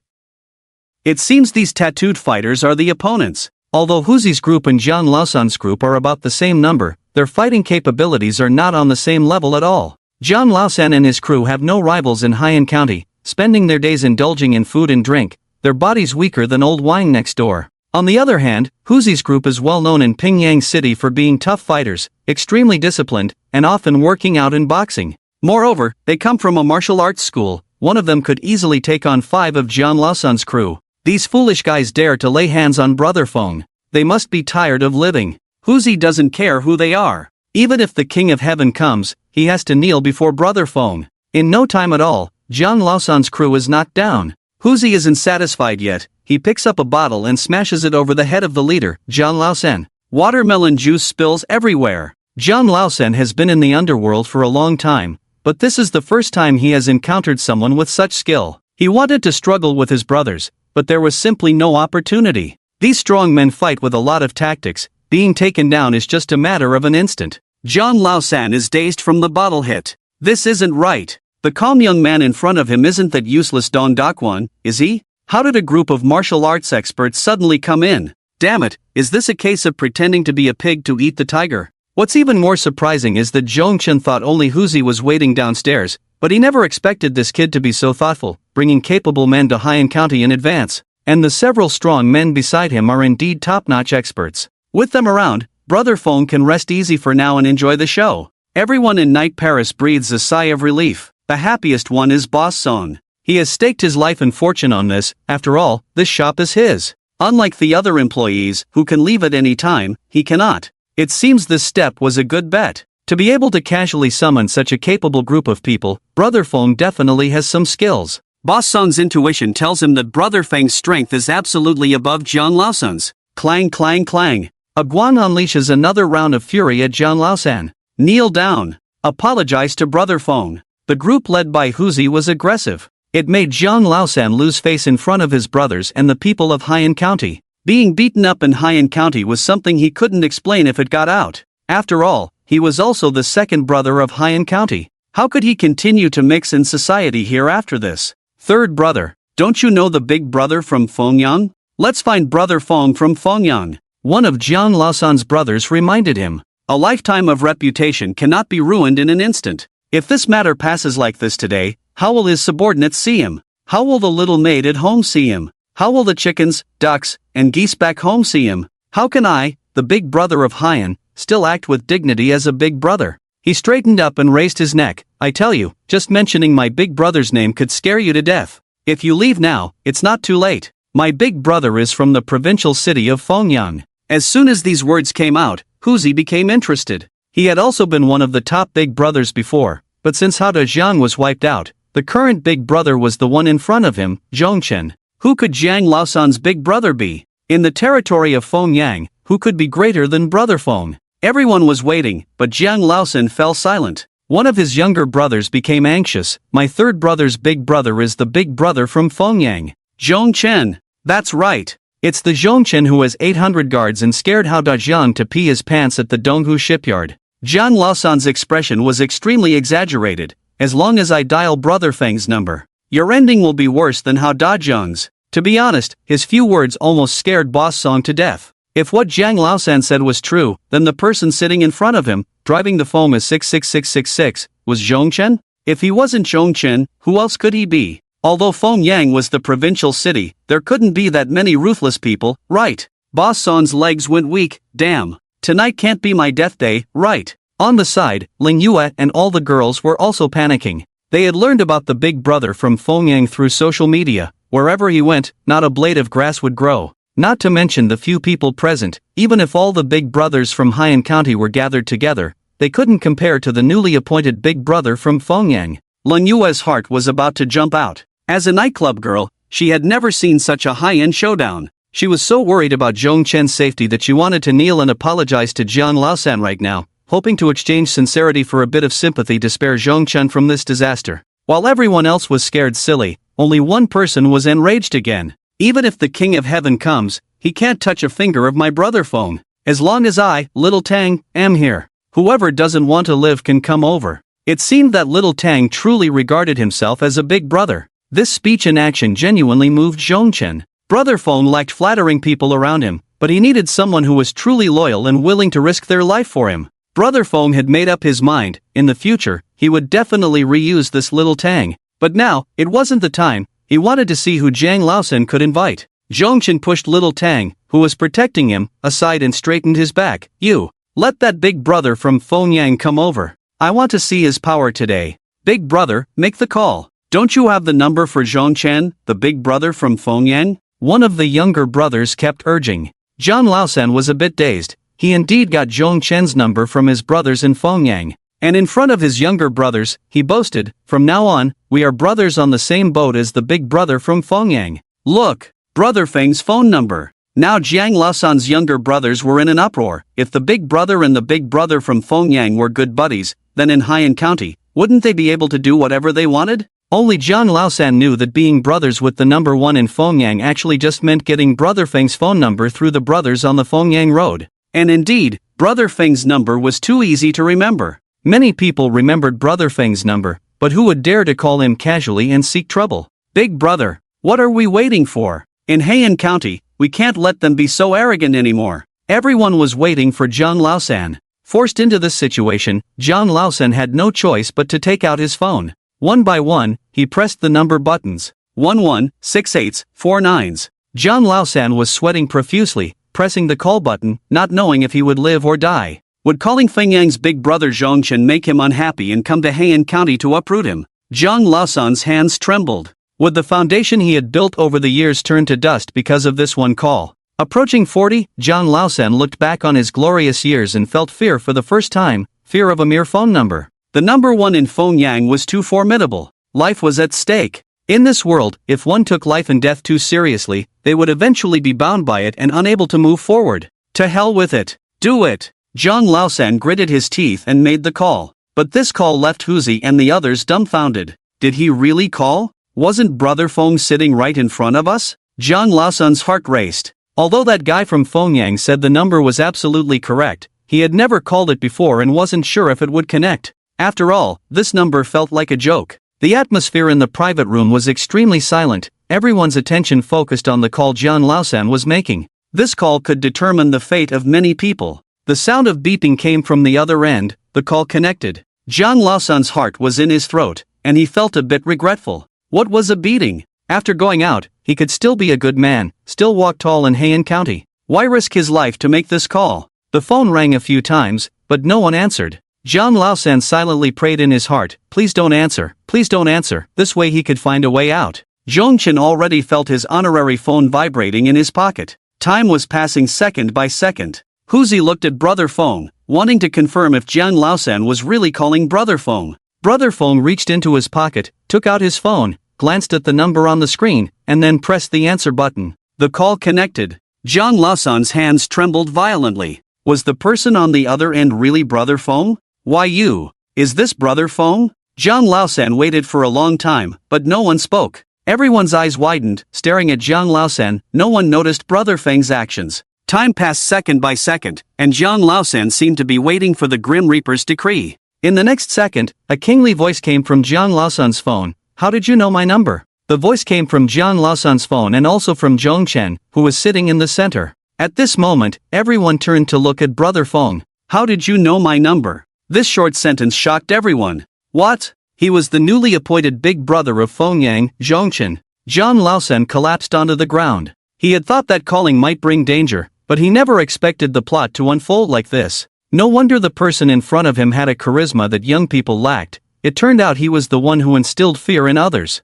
It seems these tattooed fighters are the opponents. Although Huzi's group and Zhang Laosan's group are about the same number, their fighting capabilities are not on the same level at all. Zhang Laosan and his crew have no rivals in Haiyan County, spending their days indulging in food and drink, their bodies weaker than old wine next door. On the other hand, Huzi's group is well known in Pingyang City for being tough fighters, extremely disciplined, and often working out in boxing. Moreover, they come from a martial arts school. One of them could easily take on 5 of Zhang Laosan's crew. These foolish guys dare to lay hands on Brother Feng. They must be tired of living. Huzi doesn't care who they are. Even if the King of Heaven comes, he has to kneel before Brother Feng. In no time at all, Zhang Laosan's crew is knocked down. Huzi isn't satisfied yet. He picks up a bottle and smashes it over the head of the leader, Zhang Laosan. Watermelon juice spills everywhere. Zhang Laosan has been in the underworld for a long time, but this is the first time he has encountered someone with such skill. He wanted to struggle with his brothers, but there was simply no opportunity. These strong men fight with a lot of tactics. Being taken down is just a matter of an instant. Zhang Laosan is dazed from the bottle hit. This isn't right. The calm young man in front of him isn't that useless Dong Daquan, is he? How did a group of martial arts experts suddenly come in? Damn it, is this a case of pretending to be a pig to eat the tiger? What's even more surprising is that Zhongchen thought only Huzi was waiting downstairs, but he never expected this kid to be so thoughtful, bringing capable men to Haiyan County in advance. And the several strong men beside him are indeed top-notch experts. With them around, Brother Feng can rest easy for now and enjoy the show. Everyone in Night Paris breathes a sigh of relief. The happiest one is Boss Song. He has staked his life and fortune on this. After all, this shop is his. Unlike the other employees, who can leave at any time, he cannot. It seems this step was a good bet. To be able to casually summon such a capable group of people, Brother Feng definitely has some skills. Boss Song's intuition tells him that Brother Feng's strength is absolutely above Zhang Laosan's. Clang clang clang. A Guan unleashes another round of fury at Zhang Laosan. Kneel down. Apologize to Brother Feng. The group led by Huzi was aggressive. It made Zhang Laosan lose face in front of his brothers and the people of Haiyan County. Being beaten up in Haiyan County was something he couldn't explain if it got out. After all, he was also the second brother of Haiyan County. How could he continue to mix in society here after this? Third brother. Don't you know the big brother from Fengyang? Let's find Brother Feng from Fengyang. One of Zhang Laosan's brothers reminded him. A lifetime of reputation cannot be ruined in an instant. If this matter passes like this today, how will his subordinates see him? How will the little maid at home see him? How will the chickens, ducks, and geese back home see him? How can I, the big brother of Haiyan, still act with dignity as a big brother? He straightened up and raised his neck. I tell you, just mentioning my big brother's name could scare you to death. If you leave now, it's not too late. My big brother is from the provincial city of Fengyang. As soon as these words came out, Huzi became interested. He had also been one of the top big brothers before, but since Hao Zhang was wiped out, the current big brother was the one in front of him, Zhongchen. Who could Zhang Laosan's big brother be? In the territory of Feng Yang, who could be greater than Brother Feng? Everyone was waiting, but Jiang Laosan fell silent. One of his younger brothers became anxious. My third brother's big brother is the big brother from Feng Yang. Zhong Chen. That's right. It's the Zhong Chen who has 800 guards and scared Hao Dajiang to pee his pants at the Donghu shipyard. Jiang Laosan's expression was extremely exaggerated. As long as I dial Brother Feng's number, your ending will be worse than Hao Dajiang's. To be honest, his few words almost scared Boss Song to death. If what Jiang Laosan said was true, then the person sitting in front of him, driving the Feng as 66666, was Zhong Chen? If he wasn't Zhong Chen, who else could he be? Although Feng Yang was the provincial city, there couldn't be that many ruthless people, right? Boss Song's legs went weak. Damn. Tonight can't be my death day, right? On the side, Ling Yue and all the girls were also panicking. They had learned about the big brother from Feng Yang through social media. Wherever he went, not a blade of grass would grow. Not to mention the few people present, even if all the big brothers from Haiyan County were gathered together, they couldn't compare to the newly appointed big brother from Feng Yang. Ling Yue's heart was about to jump out. As a nightclub girl, she had never seen such a high-end showdown. She was so worried about Zhong Chen's safety that she wanted to kneel and apologize to Jiang Laosan right now, hoping to exchange sincerity for a bit of sympathy to spare Zhong Chen from this disaster. While everyone else was scared silly, only one person was enraged again. Even if the King of Heaven comes, he can't touch a finger of my brother Feng. As long as I, Little Tang, am here. Whoever doesn't want to live can come over. It seemed that Little Tang truly regarded himself as a big brother. This speech and action genuinely moved Zhong Chen. Brother Feng liked flattering people around him, but he needed someone who was truly loyal and willing to risk their life for him. Brother Feng had made up his mind. In the future, he would definitely reuse this Little Tang. But now, it wasn't the time. He wanted to see who Jiang Laosan could invite. Zhong Chen pushed Little Tang, who was protecting him, aside and straightened his back. You, let that big brother from Feng Yang come over. I want to see his power today. Big brother, make the call. Don't you have the number for Zhong Chen, the big brother from Feng Yang? One of the younger brothers kept urging. Jiang Laosan was a bit dazed. He indeed got Zhong Chen's number from his brothers in Feng Yang. And in front of his younger brothers, he boasted, from now on, we are brothers on the same boat as the big brother from Feng Yang. Look, Brother Feng's phone number. Now Jiang Laosan's younger brothers were in an uproar. If the big brother and the big brother from Feng Yang were good buddies, then in Haiyan County, wouldn't they be able to do whatever they wanted? Only Jiang Laosan knew that being brothers with the number one in Feng Yang actually just meant getting Brother Feng's phone number through the brothers on the Feng Yang road. And indeed, Brother Feng's number was too easy to remember. Many people remembered Brother Feng's number, but who would dare to call him casually and seek trouble? Big brother, what are we waiting for? In Haiyan County, we can't let them be so arrogant anymore. Everyone was waiting for Jiang Laosan. Forced into this situation, Jiang Laosan had no choice but to take out his phone. One by one, he pressed the number buttons. 116849s. Jiang Laosan was sweating profusely, pressing the call button, not knowing if he would live or die. Would calling Feng Yang's big brother Zhong Chen make him unhappy and come to Haiyan County to uproot him? Jiang Laosan's hands trembled. Would the foundation he had built over the years turn to dust because of this one call? Approaching 40, Jiang Laosan looked back on his glorious years and felt fear for the first time, fear of a mere phone number. The number one in Feng Yang was too formidable. Life was at stake. In this world, if one took life and death too seriously, they would eventually be bound by it and unable to move forward. To hell with it. Do it. Jiang Laosan gritted his teeth and made the call. But this call left Huzi and the others dumbfounded. Did he really call? Wasn't Brother Feng sitting right in front of us? Jiang Laosan's heart raced. Although that guy from Feng Yang said the number was absolutely correct, he had never called it before and wasn't sure if it would connect. After all, this number felt like a joke. The atmosphere in the private room was extremely silent. Everyone's attention focused on the call Jiang Laosan was making. This call could determine the fate of many people. The sound of beeping came from the other end. The call connected. Jiang Laosan's heart was in his throat, and he felt a bit regretful. What was a beating? After going out, he could still be a good man, still walk tall in Haiyan County. Why risk his life to make this call? The phone rang a few times, but no one answered. Jiang Laosan silently prayed in his heart, please don't answer, please don't answer. This way he could find a way out. Zhong Chen already felt his honorary phone vibrating in his pocket. Time was passing second by second. Huzi looked at Brother Feng, wanting to confirm if Jiang Laosan was really calling Brother Feng. Brother Feng reached into his pocket, took out his phone, glanced at the number on the screen, and then pressed the answer button. The call connected. Zhang Laosan's hands trembled violently. Was the person on the other end really Brother Feng? Why you? Is this Brother Feng? Zhang Laosan waited for a long time, but no one spoke. Everyone's eyes widened, staring at Zhang Laosan. No one noticed Brother Feng's actions. Time passed second by second, and Zhang Laosan seemed to be waiting for the Grim Reaper's decree. In the next second, a kingly voice came from Zhang Laosan's phone. How did you know my number? The voice came from Zhang Laosan's phone and also from Zhong Chen, who was sitting in the center. At this moment, everyone turned to look at Brother Feng. How did you know my number? This short sentence shocked everyone. What? He was the newly appointed big brother of Feng Yang, Zhongchen. Zhang Laosan collapsed onto the ground. He had thought that calling might bring danger, but he never expected the plot to unfold like this. No wonder the person in front of him had a charisma that young people lacked. It turned out he was the one who instilled fear in others.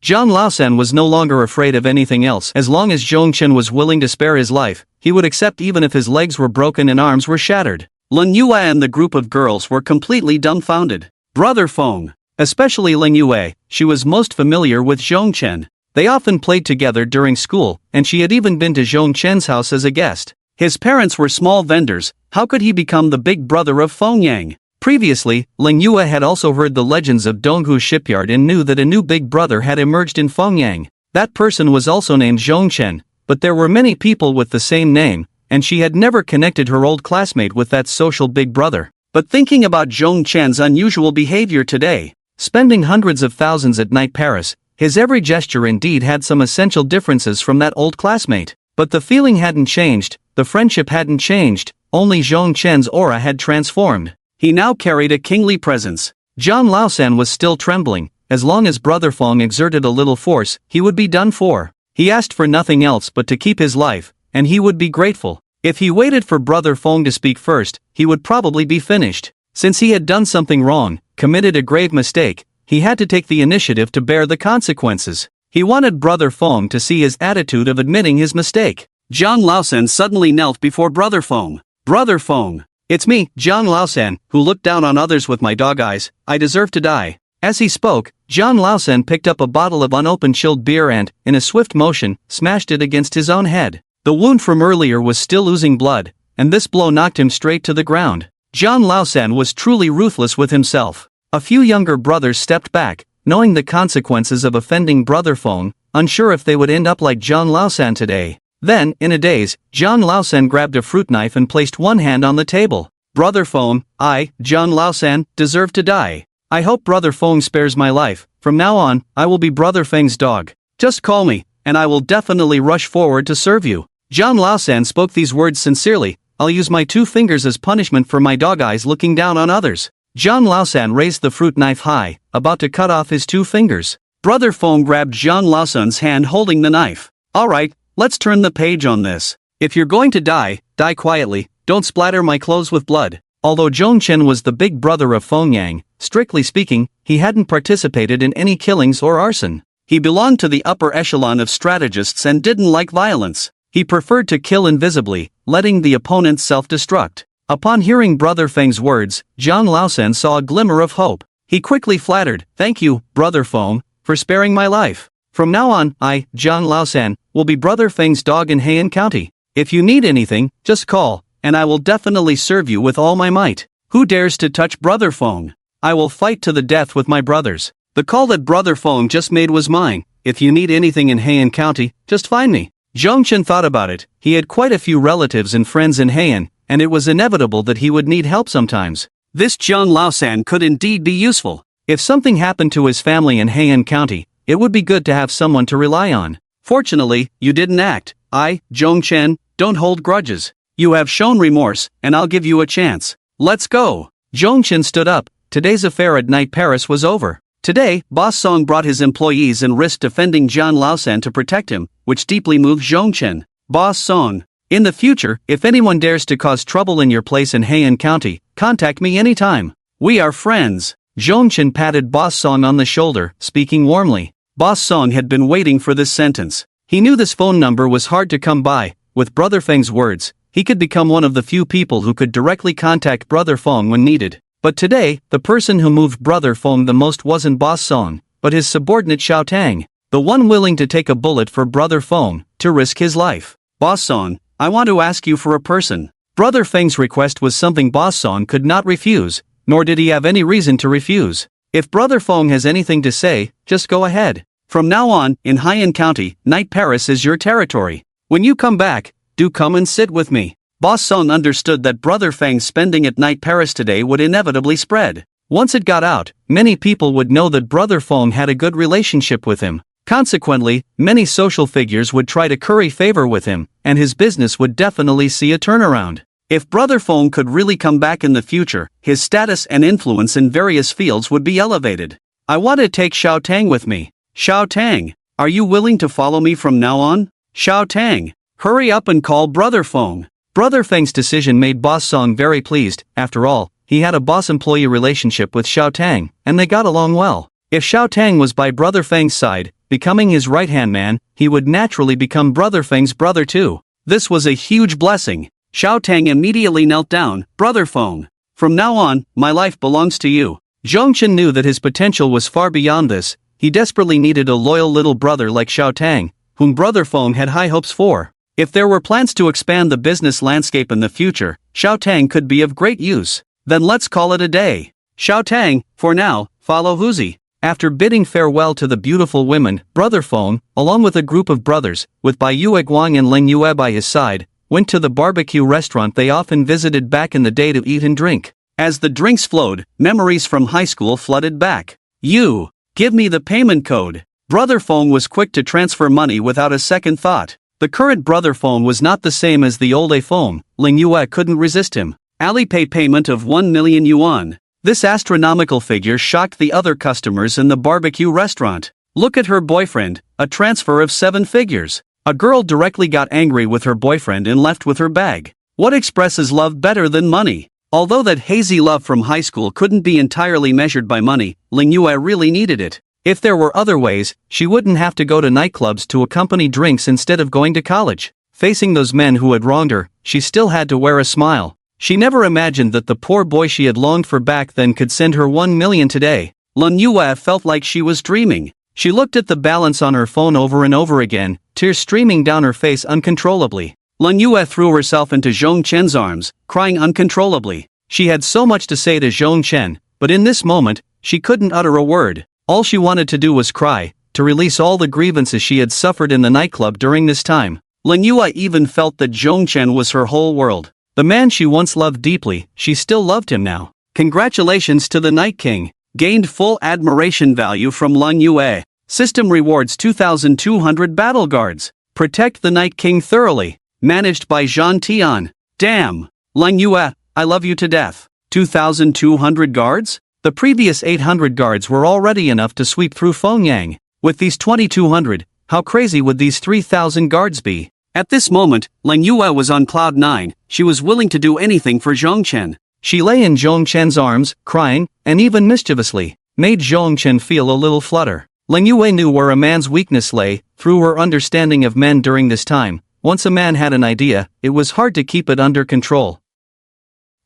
Zhang Laosan was no longer afraid of anything else. As long as Zhongchen was willing to spare his life, he would accept even if his legs were broken and arms were shattered. Leng Yue and the group of girls were completely dumbfounded. Brother Feng. Especially Leng Yue, she was most familiar with Zhongchen. They often played together during school, and she had even been to Zhongchen's house as a guest. His parents were small vendors. How could he become the big brother of Feng Yang? Previously, Leng Yue had also heard the legends of Donghu Shipyard and knew that a new big brother had emerged in Feng Yang. That person was also named Zhongchen, but there were many people with the same name, and she had never connected her old classmate with that social big brother. But thinking about Zhongchen's unusual behavior today, spending hundreds of thousands at night Paris, his every gesture indeed had some essential differences from that old classmate. But the feeling hadn't changed, the friendship hadn't changed, only Zhongchen's aura had transformed. He now carried a kingly presence. Zhang Laosan was still trembling. As long as Brother Feng exerted a little force, he would be done for. He asked for nothing else but to keep his life, and he would be grateful. If he waited for Brother Feng to speak first, he would probably be finished. Since he had done something wrong, committed a grave mistake, he had to take the initiative to bear the consequences. He wanted Brother Feng to see his attitude of admitting his mistake. Zhang Laosan suddenly knelt before Brother Feng. Brother Feng. It's me, Zhang Laosan, who looked down on others with my dog eyes. I deserve to die. As he spoke, Zhang Laosan picked up a bottle of unopened chilled beer and, in a swift motion, smashed it against his own head. The wound from earlier was still oozing blood, and this blow knocked him straight to the ground. Zhang Laosan was truly ruthless with himself. A few younger brothers stepped back, knowing the consequences of offending Brother Feng, unsure if they would end up like Zhang Laosan today. Then, in a daze, Zhang Laosan grabbed a fruit knife and placed one hand on the table. Brother Feng, I, Zhang Laosan, deserve to die. I hope Brother Feng spares my life. From now on, I will be Brother Feng's dog. Just call me, and I will definitely rush forward to serve you. Zhang Laosan spoke these words sincerely. I'll use my 2 fingers as punishment for my dog eyes looking down on others. Zhang Laosan raised the fruit knife high, about to cut off his 2 fingers. Brother Feng grabbed Zhang Laosan's hand holding the knife. Alright, let's turn the page on this. If you're going to die, die quietly, don't splatter my clothes with blood. Although Zhongchen was the big brother of Feng Yang, strictly speaking, he hadn't participated in any killings or arson. He belonged to the upper echelon of strategists and didn't like violence. He preferred to kill invisibly, letting the opponent self-destruct. Upon hearing Brother Feng's words, Zhang Laosan saw a glimmer of hope. He quickly flattered, "Thank you, Brother Feng, for sparing my life. From now on, I, Zhang Laosan, will be Brother Feng's dog in Heian County. If you need anything, just call, and I will definitely serve you with all my might. Who dares to touch Brother Feng? I will fight to the death with my brothers." The call that Brother Feng just made was mine. If you need anything in Heian County, just find me. Zhongchen thought about it. He had quite a few relatives and friends in Heian, and it was inevitable that he would need help sometimes. This Zhang Laosan could indeed be useful. If something happened to his family in Heian County, it would be good to have someone to rely on. Fortunately, you didn't act. I, Zhongchen, don't hold grudges. You have shown remorse, and I'll give you a chance. Let's go. Zhongchen stood up. Today's affair at Night Paris was over. Today, Boss Song brought his employees and risked defending Zhang Laosan to protect him, which deeply moved Zhongchen. Boss Song. In the future, if anyone dares to cause trouble in your place in Heian County, contact me anytime. We are friends. Zhongchen patted Boss Song on the shoulder, speaking warmly. Boss Song had been waiting for this sentence. He knew this phone number was hard to come by. With Brother Feng's words, he could become one of the few people who could directly contact Brother Feng when needed. But today, the person who moved Brother Feng the most wasn't Boss Song, but his subordinate Xiao Tang, the one willing to take a bullet for Brother Feng, to risk his life. Boss Song, I want to ask you for a person. Brother Feng's request was something Boss Song could not refuse, nor did he have any reason to refuse. If Brother Feng has anything to say, just go ahead. From now on, in Haiyan County, Night Paris is your territory. When you come back, do come and sit with me. Boss Song understood that Brother Feng's spending at Night Paris today would inevitably spread. Once it got out, many people would know that Brother Feng had a good relationship with him. Consequently, many social figures would try to curry favor with him, and his business would definitely see a turnaround. If Brother Feng could really come back in the future, his status and influence in various fields would be elevated. I want to take Xiao Tang with me. Xiao Tang, are you willing to follow me from now on? Xiao Tang, hurry up and call Brother Feng. Brother Feng's decision made Boss Song very pleased. After all, he had a boss-employee relationship with Xiao Tang, and they got along well. If Xiao Tang was by Brother Feng's side, becoming his right-hand man, he would naturally become Brother Feng's brother too. This was a huge blessing. Xiao Tang immediately knelt down. Brother Feng, from now on, my life belongs to you. Zhongchen knew that his potential was far beyond this. He desperately needed a loyal little brother like Xiao Tang, whom Brother Feng had high hopes for. If there were plans to expand the business landscape in the future, Xiao Tang could be of great use. Then let's call it a day. Xiao Tang, for now, follow Huzi. After bidding farewell to the beautiful women, Brother Feng, along with a group of brothers, with Bai Yue Guang and Ling Yue by his side, went to the barbecue restaurant they often visited back in the day to eat and drink. As the drinks flowed, memories from high school flooded back. You, give me the payment code. Brother Feng was quick to transfer money without a second thought. The current Brother Feng was not the same as the old Feng. Ling Yue couldn't resist him. Alipay payment of 1 million yuan. This astronomical figure shocked the other customers in the barbecue restaurant. Look at her boyfriend, a transfer of 7 figures. A girl directly got angry with her boyfriend and left with her bag. What expresses love better than money? Although that hazy love from high school couldn't be entirely measured by money, Ling Yue really needed it. If there were other ways, she wouldn't have to go to nightclubs to accompany drinks instead of going to college. Facing those men who had wronged her, she still had to wear a smile. She never imagined that the poor boy she had longed for back then could send her 1 million today. Ling Yue felt like she was dreaming. She looked at the balance on her phone over and over again, tears streaming down her face uncontrollably. Ling Yue threw herself into Zhongchen's arms, crying uncontrollably. She had so much to say to Zhongchen, but in this moment, she couldn't utter a word. All she wanted to do was cry, to release all the grievances she had suffered in the nightclub during this time. Ling Yue even felt that Zhongchen was her whole world. The man she once loved deeply, she still loved him now. Congratulations to the Night King. Gained full admiration value from Ling Yue. System rewards 2,200 battle guards. Protect the Night King thoroughly. Managed by Zhan Tian. Damn. Ling Yue, I love you to death. 2,200 guards? The previous 800 guards were already enough to sweep through Fengyang. With these 2,200, how crazy would these 3,000 guards be? At this moment, Ling Yue was on cloud 9. She was willing to do anything for Zhongchen. She lay in Zhongchen's arms, crying, and even mischievously, made Zhongchen feel a little flutter. Ling Yue knew where a man's weakness lay, through her understanding of men during this time. Once a man had an idea, it was hard to keep it under control.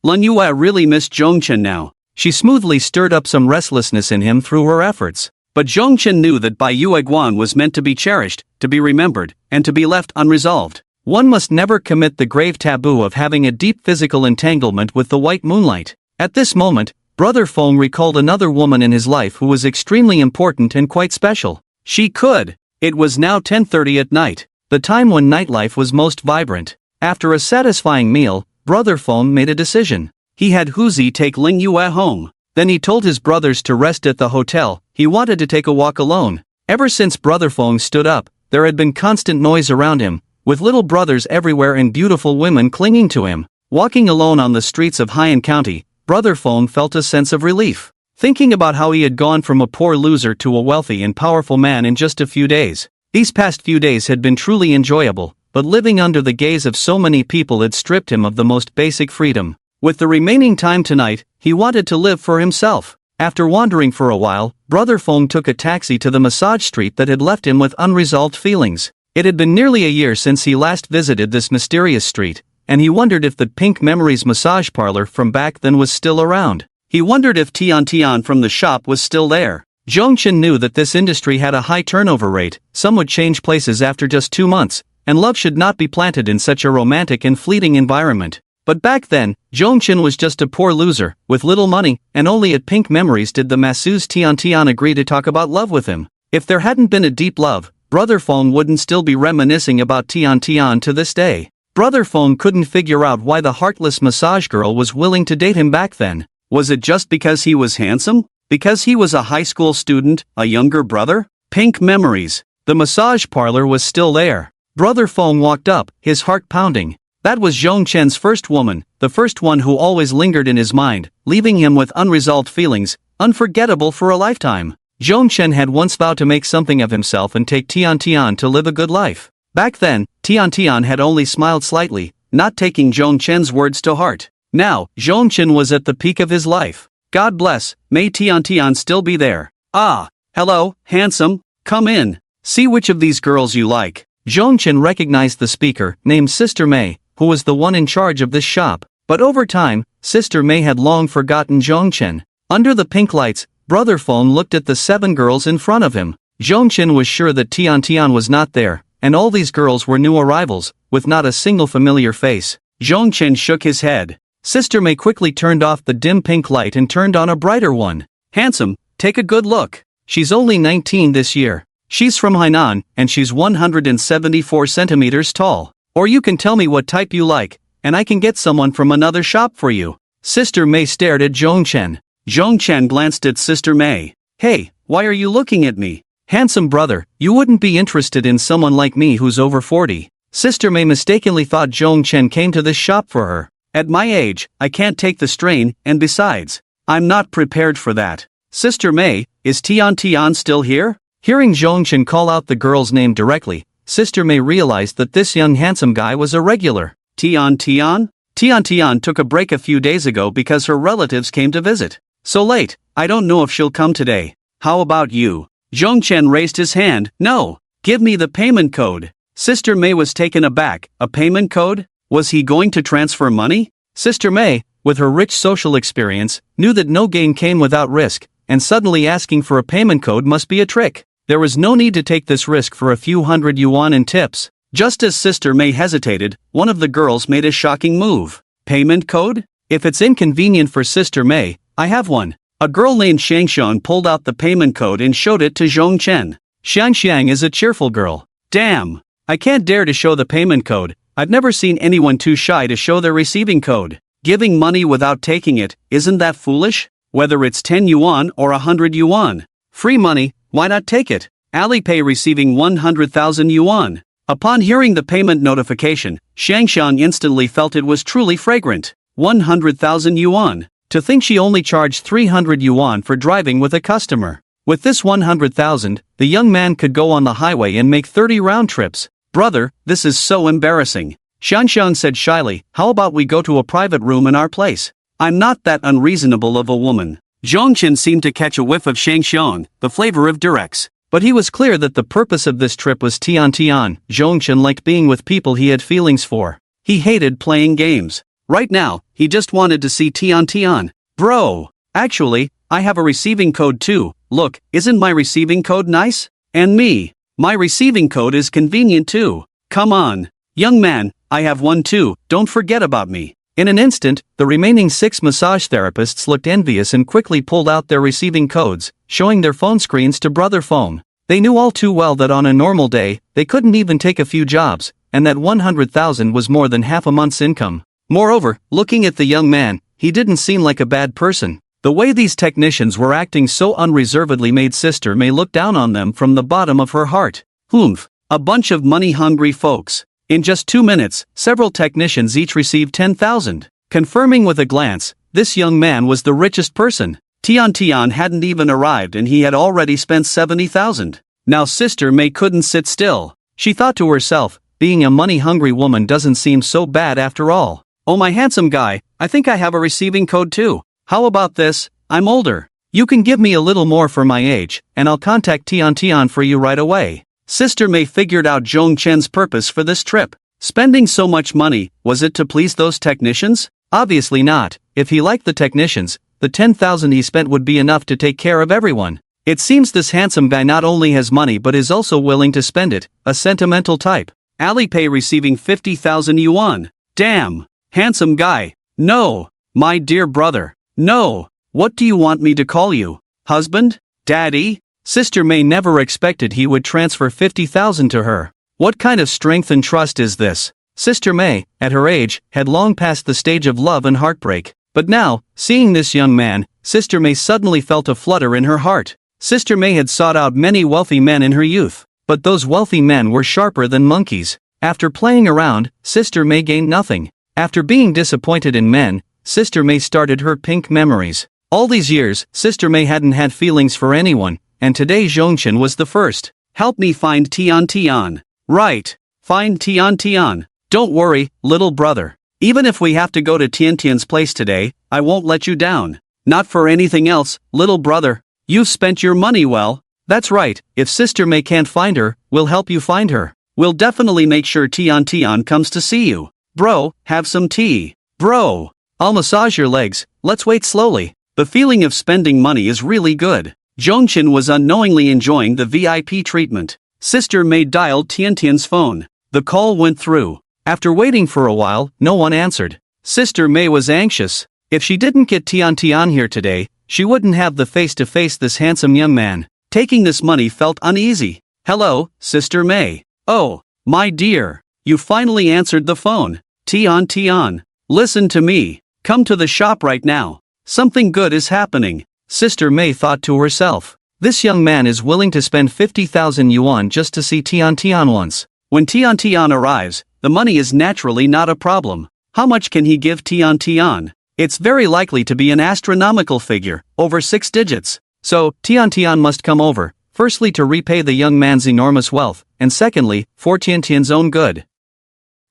Ling Yue really missed Zhongchen now. She smoothly stirred up some restlessness in him through her efforts. But Zhongchen knew that Bai Yue Guan was meant to be cherished, to be remembered, and to be left unresolved. One must never commit the grave taboo of having a deep physical entanglement with the white moonlight. At this moment, Brother Feng recalled another woman in his life who was extremely important and quite special. She could. It was now 10:30 at night, the time when nightlife was most vibrant. After a satisfying meal, Brother Feng made a decision. He had Huzi take Ling Yue home. Then he told his brothers to rest at the hotel. He wanted to take a walk alone. Ever since Brother Feng stood up, there had been constant noise around him, with little brothers everywhere and beautiful women clinging to him. Walking alone on the streets of Haiyan County, Brother Feng felt a sense of relief. Thinking about how he had gone from a poor loser to a wealthy and powerful man in just a few days. These past few days had been truly enjoyable, but living under the gaze of so many people had stripped him of the most basic freedom. With the remaining time tonight, he wanted to live for himself. After wandering for a while, Brother Feng took a taxi to the massage street that had left him with unresolved feelings. It had been nearly a year since he last visited this mysterious street, and he wondered if the Pink Memories massage parlor from back then was still around. He wondered if Tian Tian from the shop was still there. Zhongchen knew that this industry had a high turnover rate. Some would change places after just 2 months, and love should not be planted in such a romantic and fleeting environment. But back then, Jongchan was just a poor loser, with little money, and only at Pink Memories did the masseuse Tian Tian agree to talk about love with him. If there hadn't been a deep love, Brother Feng wouldn't still be reminiscing about Tian Tian to this day. Brother Feng couldn't figure out why the heartless massage girl was willing to date him back then. Was it just because he was handsome? Because he was a high school student, a younger brother? Pink Memories. The massage parlor was still there. Brother Feng walked up, his heart pounding. That was Jongchen's first woman, the first one who always lingered in his mind, leaving him with unresolved feelings, unforgettable for a lifetime. Jongchen had once vowed to make something of himself and take Tian Tian to live a good life. Back then, Tian Tian had only smiled slightly, not taking Jongchen's words to heart. Now, Jongchen was at the peak of his life. God bless, may Tian Tian still be there. Ah, hello, handsome, come in. See which of these girls you like. Jongchen recognized the speaker, named Sister May, who was the one in charge of this shop. But over time, Sister May had long forgotten Jongchen. Under the pink lights, Brother Feng looked at the 7 girls in front of him. Jongchen was sure that Tian Tian was not there, and all these girls were new arrivals, with not a single familiar face. Jongchen shook his head. Sister May quickly turned off the dim pink light and turned on a brighter one. Handsome, take a good look. She's only 19 this year. She's from Hainan, and she's 174 centimeters tall. Or you can tell me what type you like, and I can get someone from another shop for you. Sister May stared at Jongchen. Jongchen glanced at Sister May. Hey, why are you looking at me? Handsome brother, you wouldn't be interested in someone like me who's over 40. Sister May mistakenly thought Jongchen came to this shop for her. At my age, I can't take the strain, and besides, I'm not prepared for that. Sister May, is Tian Tian still here? Hearing Jongchen call out the girl's name directly, Sister May realized that this young handsome guy was a regular. Tian Tian? Tian Tian took a break a few days ago because her relatives came to visit. So late, I don't know if she'll come today. How about you? Jongchen raised his hand. No, give me the payment code. Sister May was taken aback. A payment code? Was he going to transfer money? Sister May, with her rich social experience, knew that no gain came without risk, and suddenly asking for a payment code must be a trick. There was no need to take this risk for a few hundred yuan in tips. Just as Sister May hesitated, one of the girls made a shocking move. Payment code? If it's inconvenient for Sister May, I have one. A girl named Shangxiang pulled out the payment code and showed it to Jongchen. Xiang is a cheerful girl. Damn! I can't dare to show the payment code. I've never seen anyone too shy to show their receiving code. Giving money without taking it, isn't that foolish? Whether it's 10 yuan or 100 yuan. Free money, why not take it? Alipay receiving 100,000 yuan. Upon hearing the payment notification, Shangxiang instantly felt it was truly fragrant. 100,000 yuan. To think she only charged 300 yuan for driving with a customer. With this 100,000, the young man could go on the highway and make 30 round trips. Brother, this is so embarrassing. Shangxiang said shyly, how about we go to a private room in our place? I'm not that unreasonable of a woman. Jongchen seemed to catch a whiff of Shangxiang, the flavor of Durex. But he was clear that the purpose of this trip was Tian Tian. Jongchen liked being with people he had feelings for. He hated playing games. Right now, he just wanted to see Tian Tian. Bro! Actually, I have a receiving code too. Look, isn't my receiving code nice? And me. My receiving code is convenient too. Come on. Young man, I have one too, don't forget about me. In an instant, the remaining 6 massage therapists looked envious and quickly pulled out their receiving codes, showing their phone screens to Brother Feng. They knew all too well that on a normal day, they couldn't even take a few jobs, and that 100,000 was more than half a month's income. Moreover, looking at the young man, he didn't seem like a bad person. The way these technicians were acting so unreservedly made Sister May look down on them from the bottom of her heart. Humph, a bunch of money-hungry folks. In just 2 minutes, several technicians each received 10,000. Confirming with a glance, this young man was the richest person. Tian Tian hadn't even arrived and he had already spent 70,000. Now Sister May couldn't sit still. She thought to herself, being a money-hungry woman doesn't seem so bad after all. Oh my handsome guy, I think I have a receiving code too. How about this? I'm older. You can give me a little more for my age, and I'll contact Tian Tian for you right away. Sister May figured out Jongchen's purpose for this trip. Spending so much money, was it to please those technicians? Obviously not. If he liked the technicians, the 10,000 he spent would be enough to take care of everyone. It seems this handsome guy not only has money but is also willing to spend it, a sentimental type. Alipay receiving 50,000 yuan. Damn. Handsome guy. No. My dear brother. No. What do you want me to call you? Husband? Daddy? Sister May never expected he would transfer 50,000 to her. What kind of strength and trust is this? Sister May, at her age, had long passed the stage of love and heartbreak. But now, seeing this young man, Sister May suddenly felt a flutter in her heart. Sister May had sought out many wealthy men in her youth, but those wealthy men were sharper than monkeys. After playing around, Sister May gained nothing. After being disappointed in men, Sister May started her pink memories. All these years, Sister May hadn't had feelings for anyone, and today Zhongchen was the first. Help me find Tian Tian. Right. Find Tian Tian. Don't worry, little brother. Even if we have to go to Tian Tian's place today, I won't let you down. Not for anything else, little brother. You've spent your money well. That's right, if Sister May can't find her, we'll help you find her. We'll definitely make sure Tian Tian comes to see you. Bro, have some tea. Bro, I'll massage your legs, let's wait slowly. The feeling of spending money is really good. Zhongchen was unknowingly enjoying the VIP treatment. Sister May dialed Tian Tian's phone. The call went through. After waiting for a while, no one answered. Sister May was anxious. If she didn't get Tian Tian here today, she wouldn't have the face to face this handsome young man. Taking this money felt uneasy. Hello, Sister May. Oh, my dear. You finally answered the phone. Tian Tian. Listen to me. Come to the shop right now. Something good is happening. Sister May thought to herself. This young man is willing to spend 50,000 yuan just to see Tian Tian once. When Tian Tian arrives, the money is naturally not a problem. How much can he give Tian Tian? It's very likely to be an astronomical figure, over 6 digits. So, Tian Tian must come over, firstly to repay the young man's enormous wealth, and secondly, for Tian Tian's own good.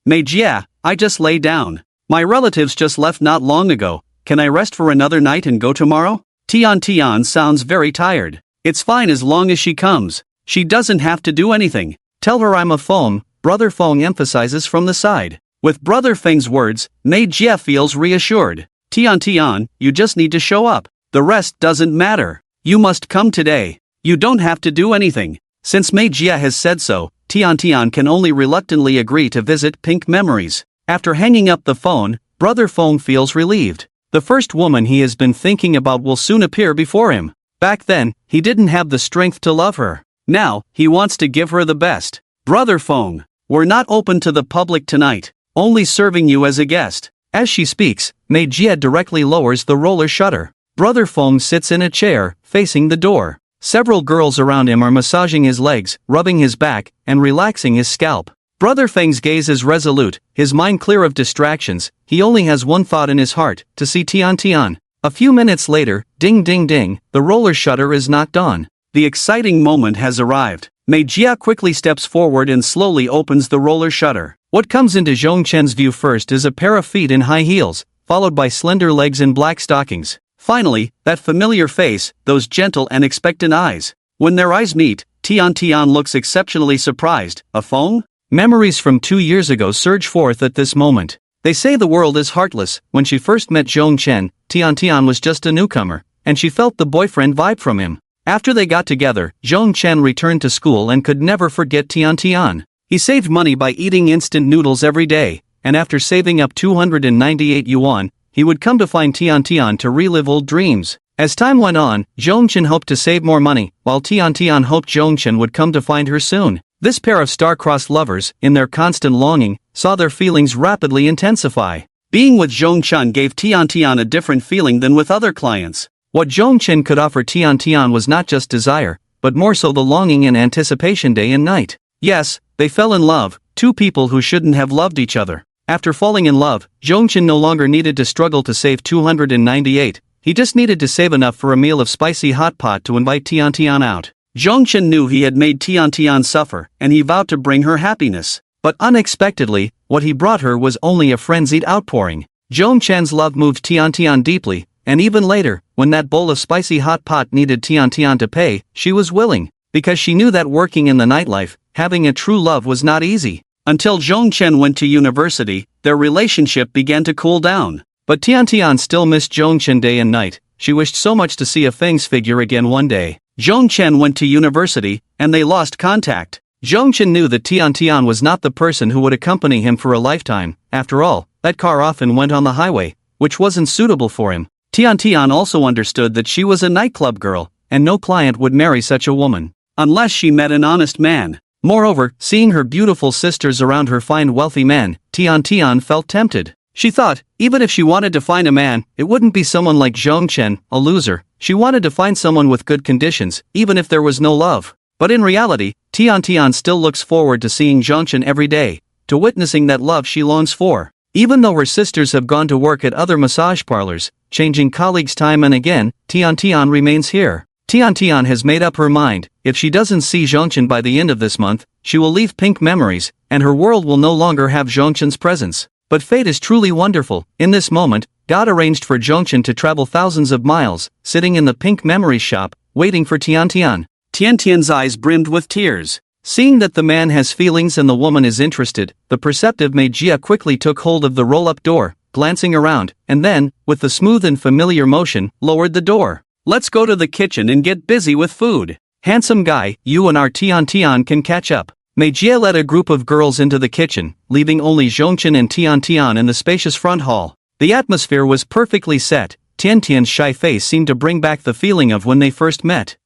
Mei Jia, I just lay down. My relatives just left not long ago. Can I rest for another night and go tomorrow? Tian Tian sounds very tired. It's fine as long as she comes. She doesn't have to do anything. Tell her I'm a Feng, Brother Feng emphasizes from the side. With Brother Feng's words, Mei Jia feels reassured. Tian Tian, you just need to show up. The rest doesn't matter. You must come today. You don't have to do anything. Since Mei Jia has said so, Tian Tian can only reluctantly agree to visit Pink Memories. After hanging up the phone, Brother Feng feels relieved. The first woman he has been thinking about will soon appear before him. Back then, he didn't have the strength to love her. Now, he wants to give her the best. Brother Feng, we're not open to the public tonight, only serving you as a guest. As she speaks, Mei Jia directly lowers the roller shutter. Brother Feng sits in a chair, facing the door. Several girls around him are massaging his legs, rubbing his back, and relaxing his scalp. Brother Feng's gaze is resolute, his mind clear of distractions. He only has one thought in his heart, to see Tian Tian. A few minutes later, ding ding ding, the roller shutter is knocked on. The exciting moment has arrived. Mei Jia quickly steps forward and slowly opens the roller shutter. What comes into Zhongchen's view first is a pair of feet in high heels, followed by slender legs in black stockings. Finally, that familiar face, those gentle and expectant eyes. When their eyes meet, Tian Tian looks exceptionally surprised. A Feng? Memories from 2 years ago surge forth at this moment. They say the world is heartless. When she first met Zhongchen, Tian Tian was just a newcomer, and she felt the boyfriend vibe from him. After they got together, Zhongchen returned to school and could never forget Tian Tian. He saved money by eating instant noodles every day, and after saving up 298 yuan, he would come to find Tian Tian to relive old dreams. As time went on, Zhongchen hoped to save more money, while Tian Tian hoped Zhongchen would come to find her soon. This pair of star-crossed lovers, in their constant longing, saw their feelings rapidly intensify. Being with Zhongchen gave Tian Tian a different feeling than with other clients. What Zhongchen could offer Tian Tian was not just desire, but more so the longing and anticipation day and night. Yes, they fell in love, two people who shouldn't have loved each other. After falling in love, Zhongchen no longer needed to struggle to save 298, he just needed to save enough for a meal of spicy hot pot to invite Tian Tian out. Zhongchen knew he had made Tian Tian suffer, and he vowed to bring her happiness. But unexpectedly, what he brought her was only a frenzied outpouring. Zhongchen's love moved Tian Tian deeply, and even later, when that bowl of spicy hot pot needed Tian Tian to pay, she was willing, because she knew that working in the nightlife, having a true love was not easy. Until Zhongchen went to university, their relationship began to cool down. But Tian Tian still missed Zhongchen day and night. She wished so much to see a Feng's figure again one day. Zhongchen went to university, and they lost contact. Zhongchen knew that Tian Tian was not the person who would accompany him for a lifetime. After all, that car often went on the highway, which wasn't suitable for him. Tian Tian also understood that she was a nightclub girl, and no client would marry such a woman, unless she met an honest man. Moreover, seeing her beautiful sisters around her fine wealthy man, Tian Tian felt tempted. She thought, even if she wanted to find a man, it wouldn't be someone like Zhongchen, a loser. She wanted to find someone with good conditions, even if there was no love. But in reality, Tian Tian still looks forward to seeing Zhongchen every day, to witnessing that love she longs for. Even though her sisters have gone to work at other massage parlors, changing colleagues time and again, Tian Tian remains here. Tian Tian has made up her mind, if she doesn't see Zhongchen by the end of this month, she will leave Pink Memories, and her world will no longer have Zhongchen's presence. But fate is truly wonderful. In this moment, God arranged for Zhongchen to travel thousands of miles, sitting in the Pink Memories shop, waiting for Tian Tian. Tian Tian's eyes brimmed with tears. Seeing that the man has feelings and the woman is interested, the perceptive Mei Jia quickly took hold of the roll-up door, glancing around, and then, with the smooth and familiar motion, lowered the door. Let's go to the kitchen and get busy with food. Handsome guy, you and our Tian Tian can catch up. Mei Jia led a group of girls into the kitchen, leaving only Zhongchen and Tian Tian in the spacious front hall. The atmosphere was perfectly set. Tian Tian's shy face seemed to bring back the feeling of when they first met.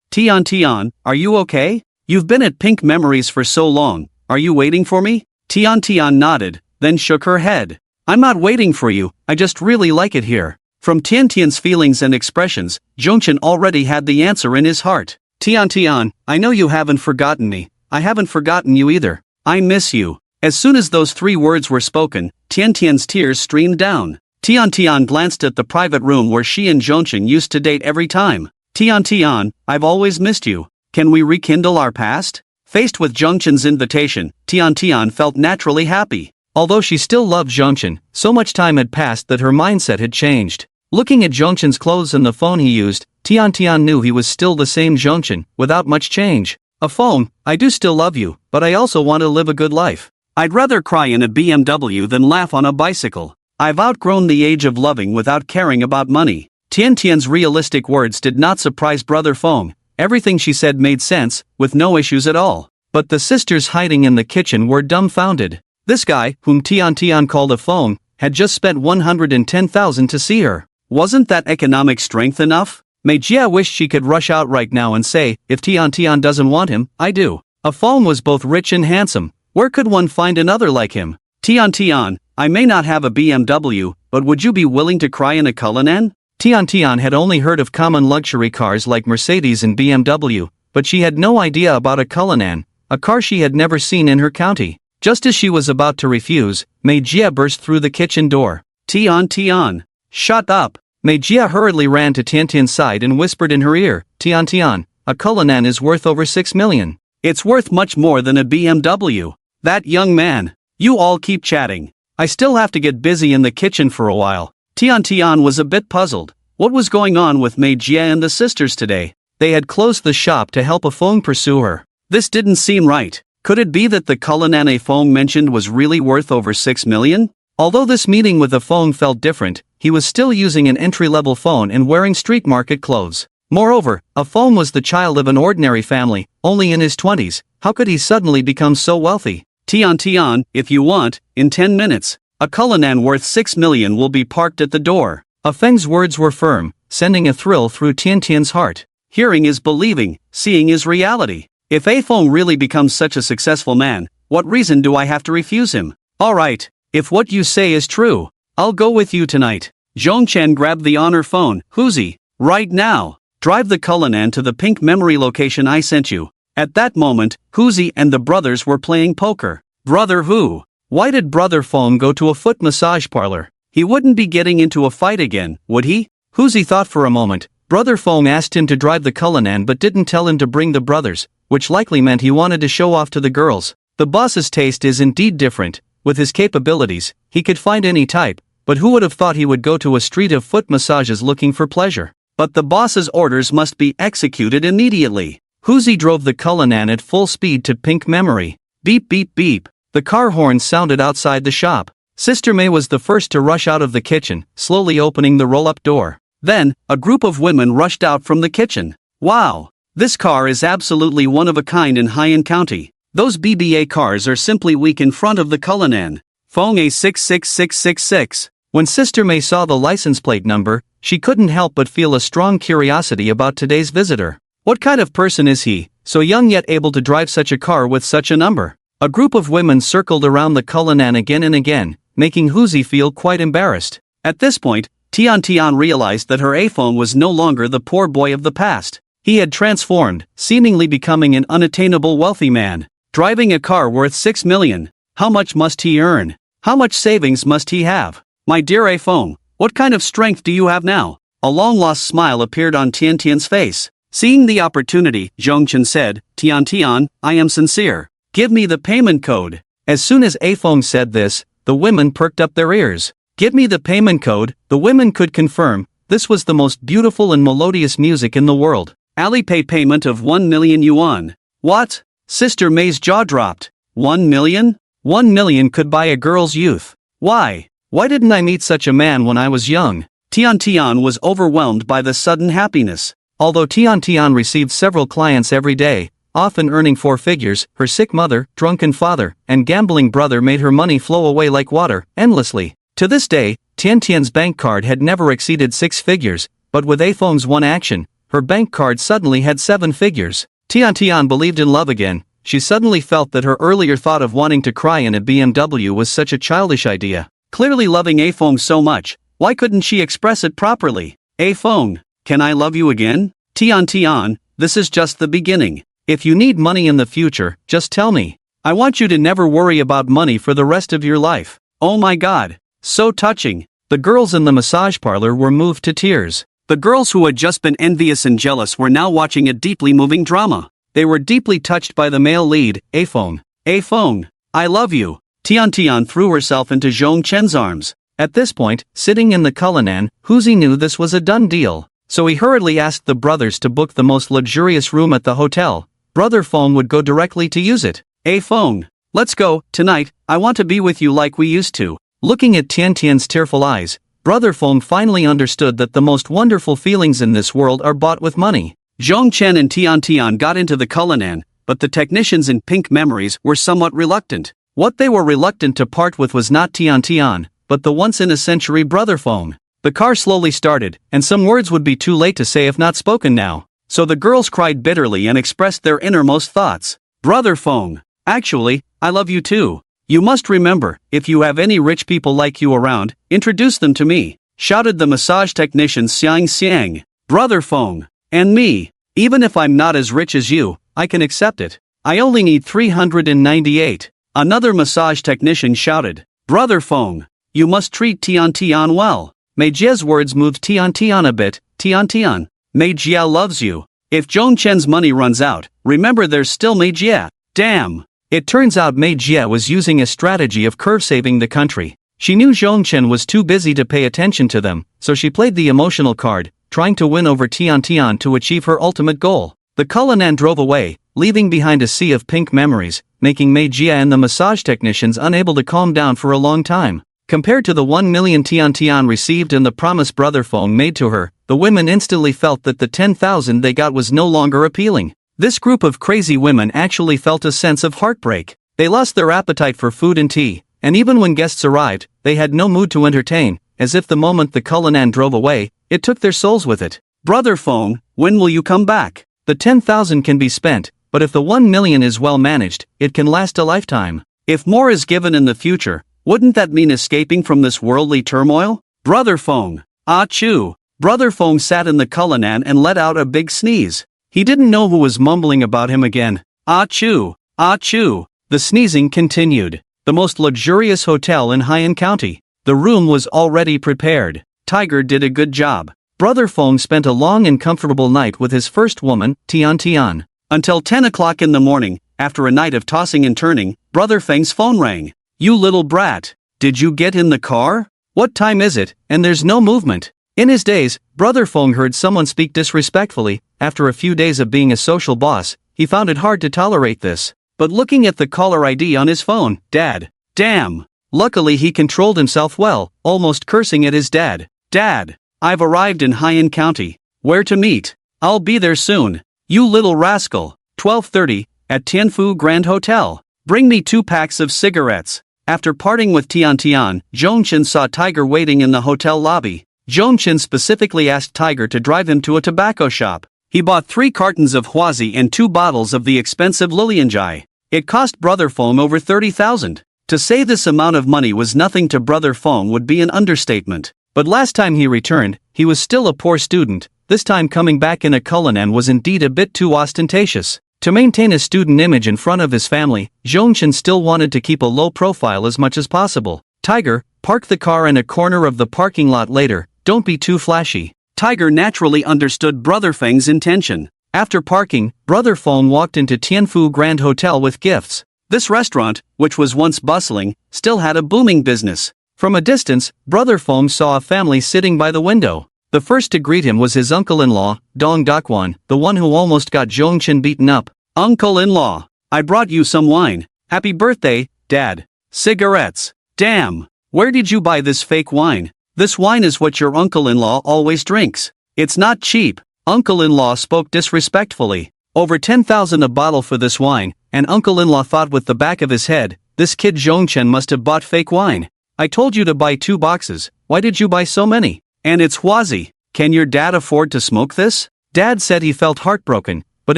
Tian Tian, are you okay? You've been at Pink Memories for so long, are you waiting for me? Tian Tian nodded, then shook her head. I'm not waiting for you, I just really like it here. From Tian Tian's feelings and expressions, Zhongchen already had the answer in his heart. Tian Tian, I know you haven't forgotten me. I haven't forgotten you either. I miss you. As soon as those 3 words were spoken, Tian Tian's tears streamed down. Tian Tian glanced at the private room where she and Zhongchen used to date every time. Tian Tian, I've always missed you. Can we rekindle our past? Faced with Zhongchen's invitation, Tian Tian felt naturally happy. Although she still loved Zhongchen, so much time had passed that her mindset had changed. Looking at Zhongchen's clothes and the phone he used, Tian Tian knew he was still the same Zhongchen, without much change. A phone, I do still love you, but I also want to live a good life. I'd rather cry in a BMW than laugh on a bicycle. I've outgrown the age of loving without caring about money. Tian Tian's realistic words did not surprise Brother Feng. Everything she said made sense, with no issues at all. But the sisters hiding in the kitchen were dumbfounded. This guy, whom Tian Tian called a Feng, had just spent 110,000 to see her. Wasn't that economic strength enough? Mei Jia wished she could rush out right now and say, if Tian Tian doesn't want him, I do. A Feng was both rich and handsome. Where could one find another like him? Tian Tian, I may not have a BMW, but would you be willing to cry in a Cullinan? Tian Tian had only heard of common luxury cars like Mercedes and BMW, but she had no idea about a Cullinan, a car she had never seen in her county. Just as she was about to refuse, Mei Jia burst through the kitchen door. Tian Tian, shut up! Mei Jia hurriedly ran to Tian Tian's side and whispered in her ear, Tian Tian, a Cullinan is worth over 6 million. It's worth much more than a BMW. That young man. You all keep chatting. I still have to get busy in the kitchen for a while. Tian Tian was a bit puzzled. What was going on with Mei Jia and the sisters today? They had closed the shop to help a Feng pursue her. This didn't seem right. Could it be that the Cullinan a Feng mentioned was really worth over 6 million? Although this meeting with the Feng felt different, he was still using an entry-level phone and wearing street market clothes. Moreover, a Feng was the child of an ordinary family, only in his 20s. How could he suddenly become so wealthy? Tian Tian, if you want, in 10 minutes. A Cullinan worth 6 million will be parked at the door. A Feng's words were firm, sending a thrill through Tian Tian's heart. Hearing is believing, seeing is reality. If A Feng really becomes such a successful man, what reason do I have to refuse him? Alright, if what you say is true, I'll go with you tonight. Zhongchen grabbed the honor phone. Huzi, right now. Drive the Cullinan to the Pink Memory location I sent you. At that moment, Huzi and the brothers were playing poker. Brother who? Why did Brother Feng go to a foot massage parlor? He wouldn't be getting into a fight again, would he? Huzi thought for a moment. Brother Feng asked him to drive the Cullinan but didn't tell him to bring the brothers, which likely meant he wanted to show off to the girls. The boss's taste is indeed different. With his capabilities, he could find any type, but who would have thought he would go to a street of foot massages looking for pleasure? But the boss's orders must be executed immediately. Huzi drove the Cullinan at full speed to Pink Memory. Beep beep beep. The car horn sounded outside the shop. Sister Mei was the first to rush out of the kitchen, slowly opening the roll-up door. Then, a group of women rushed out from the kitchen. Wow! This car is absolutely one of a kind in Haiyan County. Those BBA cars are simply weak in front of the Cullinan. Fong A66666. When Sister May saw the license plate number, she couldn't help but feel a strong curiosity about today's visitor. What kind of person is he, so young yet able to drive such a car with such a number? A group of women circled around the Cullinan again and again, making Huzi feel quite embarrassed. At this point, Tian Tian realized that her A-phone was no longer the poor boy of the past. He had transformed, seemingly becoming an unattainable wealthy man. Driving a car worth 6 million. How much must he earn? How much savings must he have? My dear A-phone, what kind of strength do you have now? A long-lost smile appeared on Tian Tian's face. Seeing the opportunity, Zhongchen said, Tian Tian, I am sincere. Give me the payment code. As soon as A-phone said this, the women perked up their ears. Give me the payment code. The women could confirm, this was the most beautiful and melodious music in the world. Alipay payment of 1 million yuan. What? Sister May's jaw dropped. 1 million? 1 million could buy a girl's youth. Why? Why didn't I meet such a man when I was young? Tian Tian was overwhelmed by the sudden happiness. Although Tian Tian received several clients every day, often earning 4 figures, her sick mother, drunken father, and gambling brother made her money flow away like water, endlessly. To this day, Tian Tian's bank card had never exceeded 6 figures, but with A-phone's one action, her bank card suddenly had 7 figures. Tian Tian believed in love again. She suddenly felt that her earlier thought of wanting to cry in a BMW was such a childish idea. Clearly loving A-phone so much, why couldn't she express it properly? A-phone, can I love you again? Tian Tian, this is just the beginning. If you need money in the future, just tell me. I want you to never worry about money for the rest of your life. Oh my God, so touching. The girls in the massage parlor were moved to tears. The girls who had just been envious and jealous were now watching a deeply moving drama. They were deeply touched by the male lead, A-phone. A-phone, I love you. Tian Tian threw herself into Zhong Chen's arms. At this point, sitting in the Cullinan, Huzi knew this was a done deal, so he hurriedly asked the brothers to book the most luxurious room at the hotel. Brother Fong would go directly to use it. A-phone, let's go, tonight, I want to be with you like we used to. Looking at Tian Tian's tearful eyes, Brother Fong finally understood that the most wonderful feelings in this world are bought with money. Zhong Chen and Tian Tian got into the Cullinan, but the technicians in Pink Memories were somewhat reluctant. What they were reluctant to part with was not Tian Tian, but the once-in-a-century Brother Fong. The car slowly started, and some words would be too late to say if not spoken now. So the girls cried bitterly and expressed their innermost thoughts. Brother Fong, actually, I love you too. You must remember, if you have any rich people like you around, introduce them to me, shouted the massage technician Xiang Xiang. Brother Fong, and me, even if I'm not as rich as you, I can accept it. I only need 398. Another massage technician shouted. Brother Fong, you must treat Tian Tian well. Mei Jie's words moved Tian Tian a bit. Tian Tian, Mei Jie loves you. If Zhong Chen's money runs out, remember there's still Mei Jie. Damn. It turns out Mei Jie was using a strategy of curve-saving the country. She knew Zhong Chen was too busy to pay attention to them, so she played the emotional card, trying to win over Tian Tian to achieve her ultimate goal. The Cullinan drove away, leaving behind a sea of pink memories, making Mei Jie and the massage technicians unable to calm down for a long time. Compared to the 1 million Tian Tian received and the promise Brother Fong made to her, the women instantly felt that the 10,000 they got was no longer appealing. This group of crazy women actually felt a sense of heartbreak. They lost their appetite for food and tea, and even when guests arrived, they had no mood to entertain, as if the moment the Cullinan drove away, it took their souls with it. Brother Fong, when will you come back? The 10,000 can be spent, but if the 1 million is well managed, it can last a lifetime. If more is given in the future, wouldn't that mean escaping from this worldly turmoil? Brother Fong, achoo. Brother Fong sat in the Cullinan and let out a big sneeze. He didn't know who was mumbling about him again. Achoo, achoo. The sneezing continued. The most luxurious hotel in Haiyan County. The room was already prepared. Tiger did a good job. Brother Fong spent a long and comfortable night with his first woman, Tian Tian. Until 10 o'clock in the morning, after a night of tossing and turning, Brother Feng's phone rang. You little brat, did you get in the car? What time is it, and there's no movement? In his days, Brother Fong heard someone speak disrespectfully. After a few days of being a social boss, he found it hard to tolerate this. But looking at the caller ID on his phone, Dad. Damn. Luckily he controlled himself well, almost cursing at his dad. Dad, I've arrived in Haiyan County. Where to meet? I'll be there soon. You little rascal. 12:30, at Tianfu Grand Hotel. Bring me 2 packs of cigarettes. After parting with Tian, Zhongchen saw Tiger waiting in the hotel lobby. Zhongchen specifically asked Tiger to drive him to a tobacco shop. He bought 3 cartons of Huazi and 2 bottles of the expensive Lilianjai. It cost Brother Feng over 30,000. To say this amount of money was nothing to Brother Feng would be an understatement. But last time he returned, he was still a poor student. This time coming back in a Cullinan was indeed a bit too ostentatious. To maintain a student image in front of his family, Zhongchen still wanted to keep a low profile as much as possible. Tiger, park the car in a corner of the parking lot later, don't be too flashy. Tiger naturally understood Brother Feng's intention. After parking, Brother Feng walked into Tianfu Grand Hotel with gifts. This restaurant, which was once bustling, still had a booming business. From a distance, Brother Feng saw a family sitting by the window. The first to greet him was his uncle-in-law, Dong Daquan, the one who almost got Zhongchen beaten up. Uncle-in-law, I brought you some wine. Happy birthday, Dad. Cigarettes. Damn, where did you buy this fake wine? This wine is what your uncle-in-law always drinks. It's not cheap. Uncle-in-law spoke disrespectfully. Over 10,000 a bottle for this wine, and uncle-in-law thought with the back of his head, this kid Zhongchen must have bought fake wine. I told you to buy 2 boxes, why did you buy so many? And it's Huazi. Can your dad afford to smoke this? Dad said he felt heartbroken, but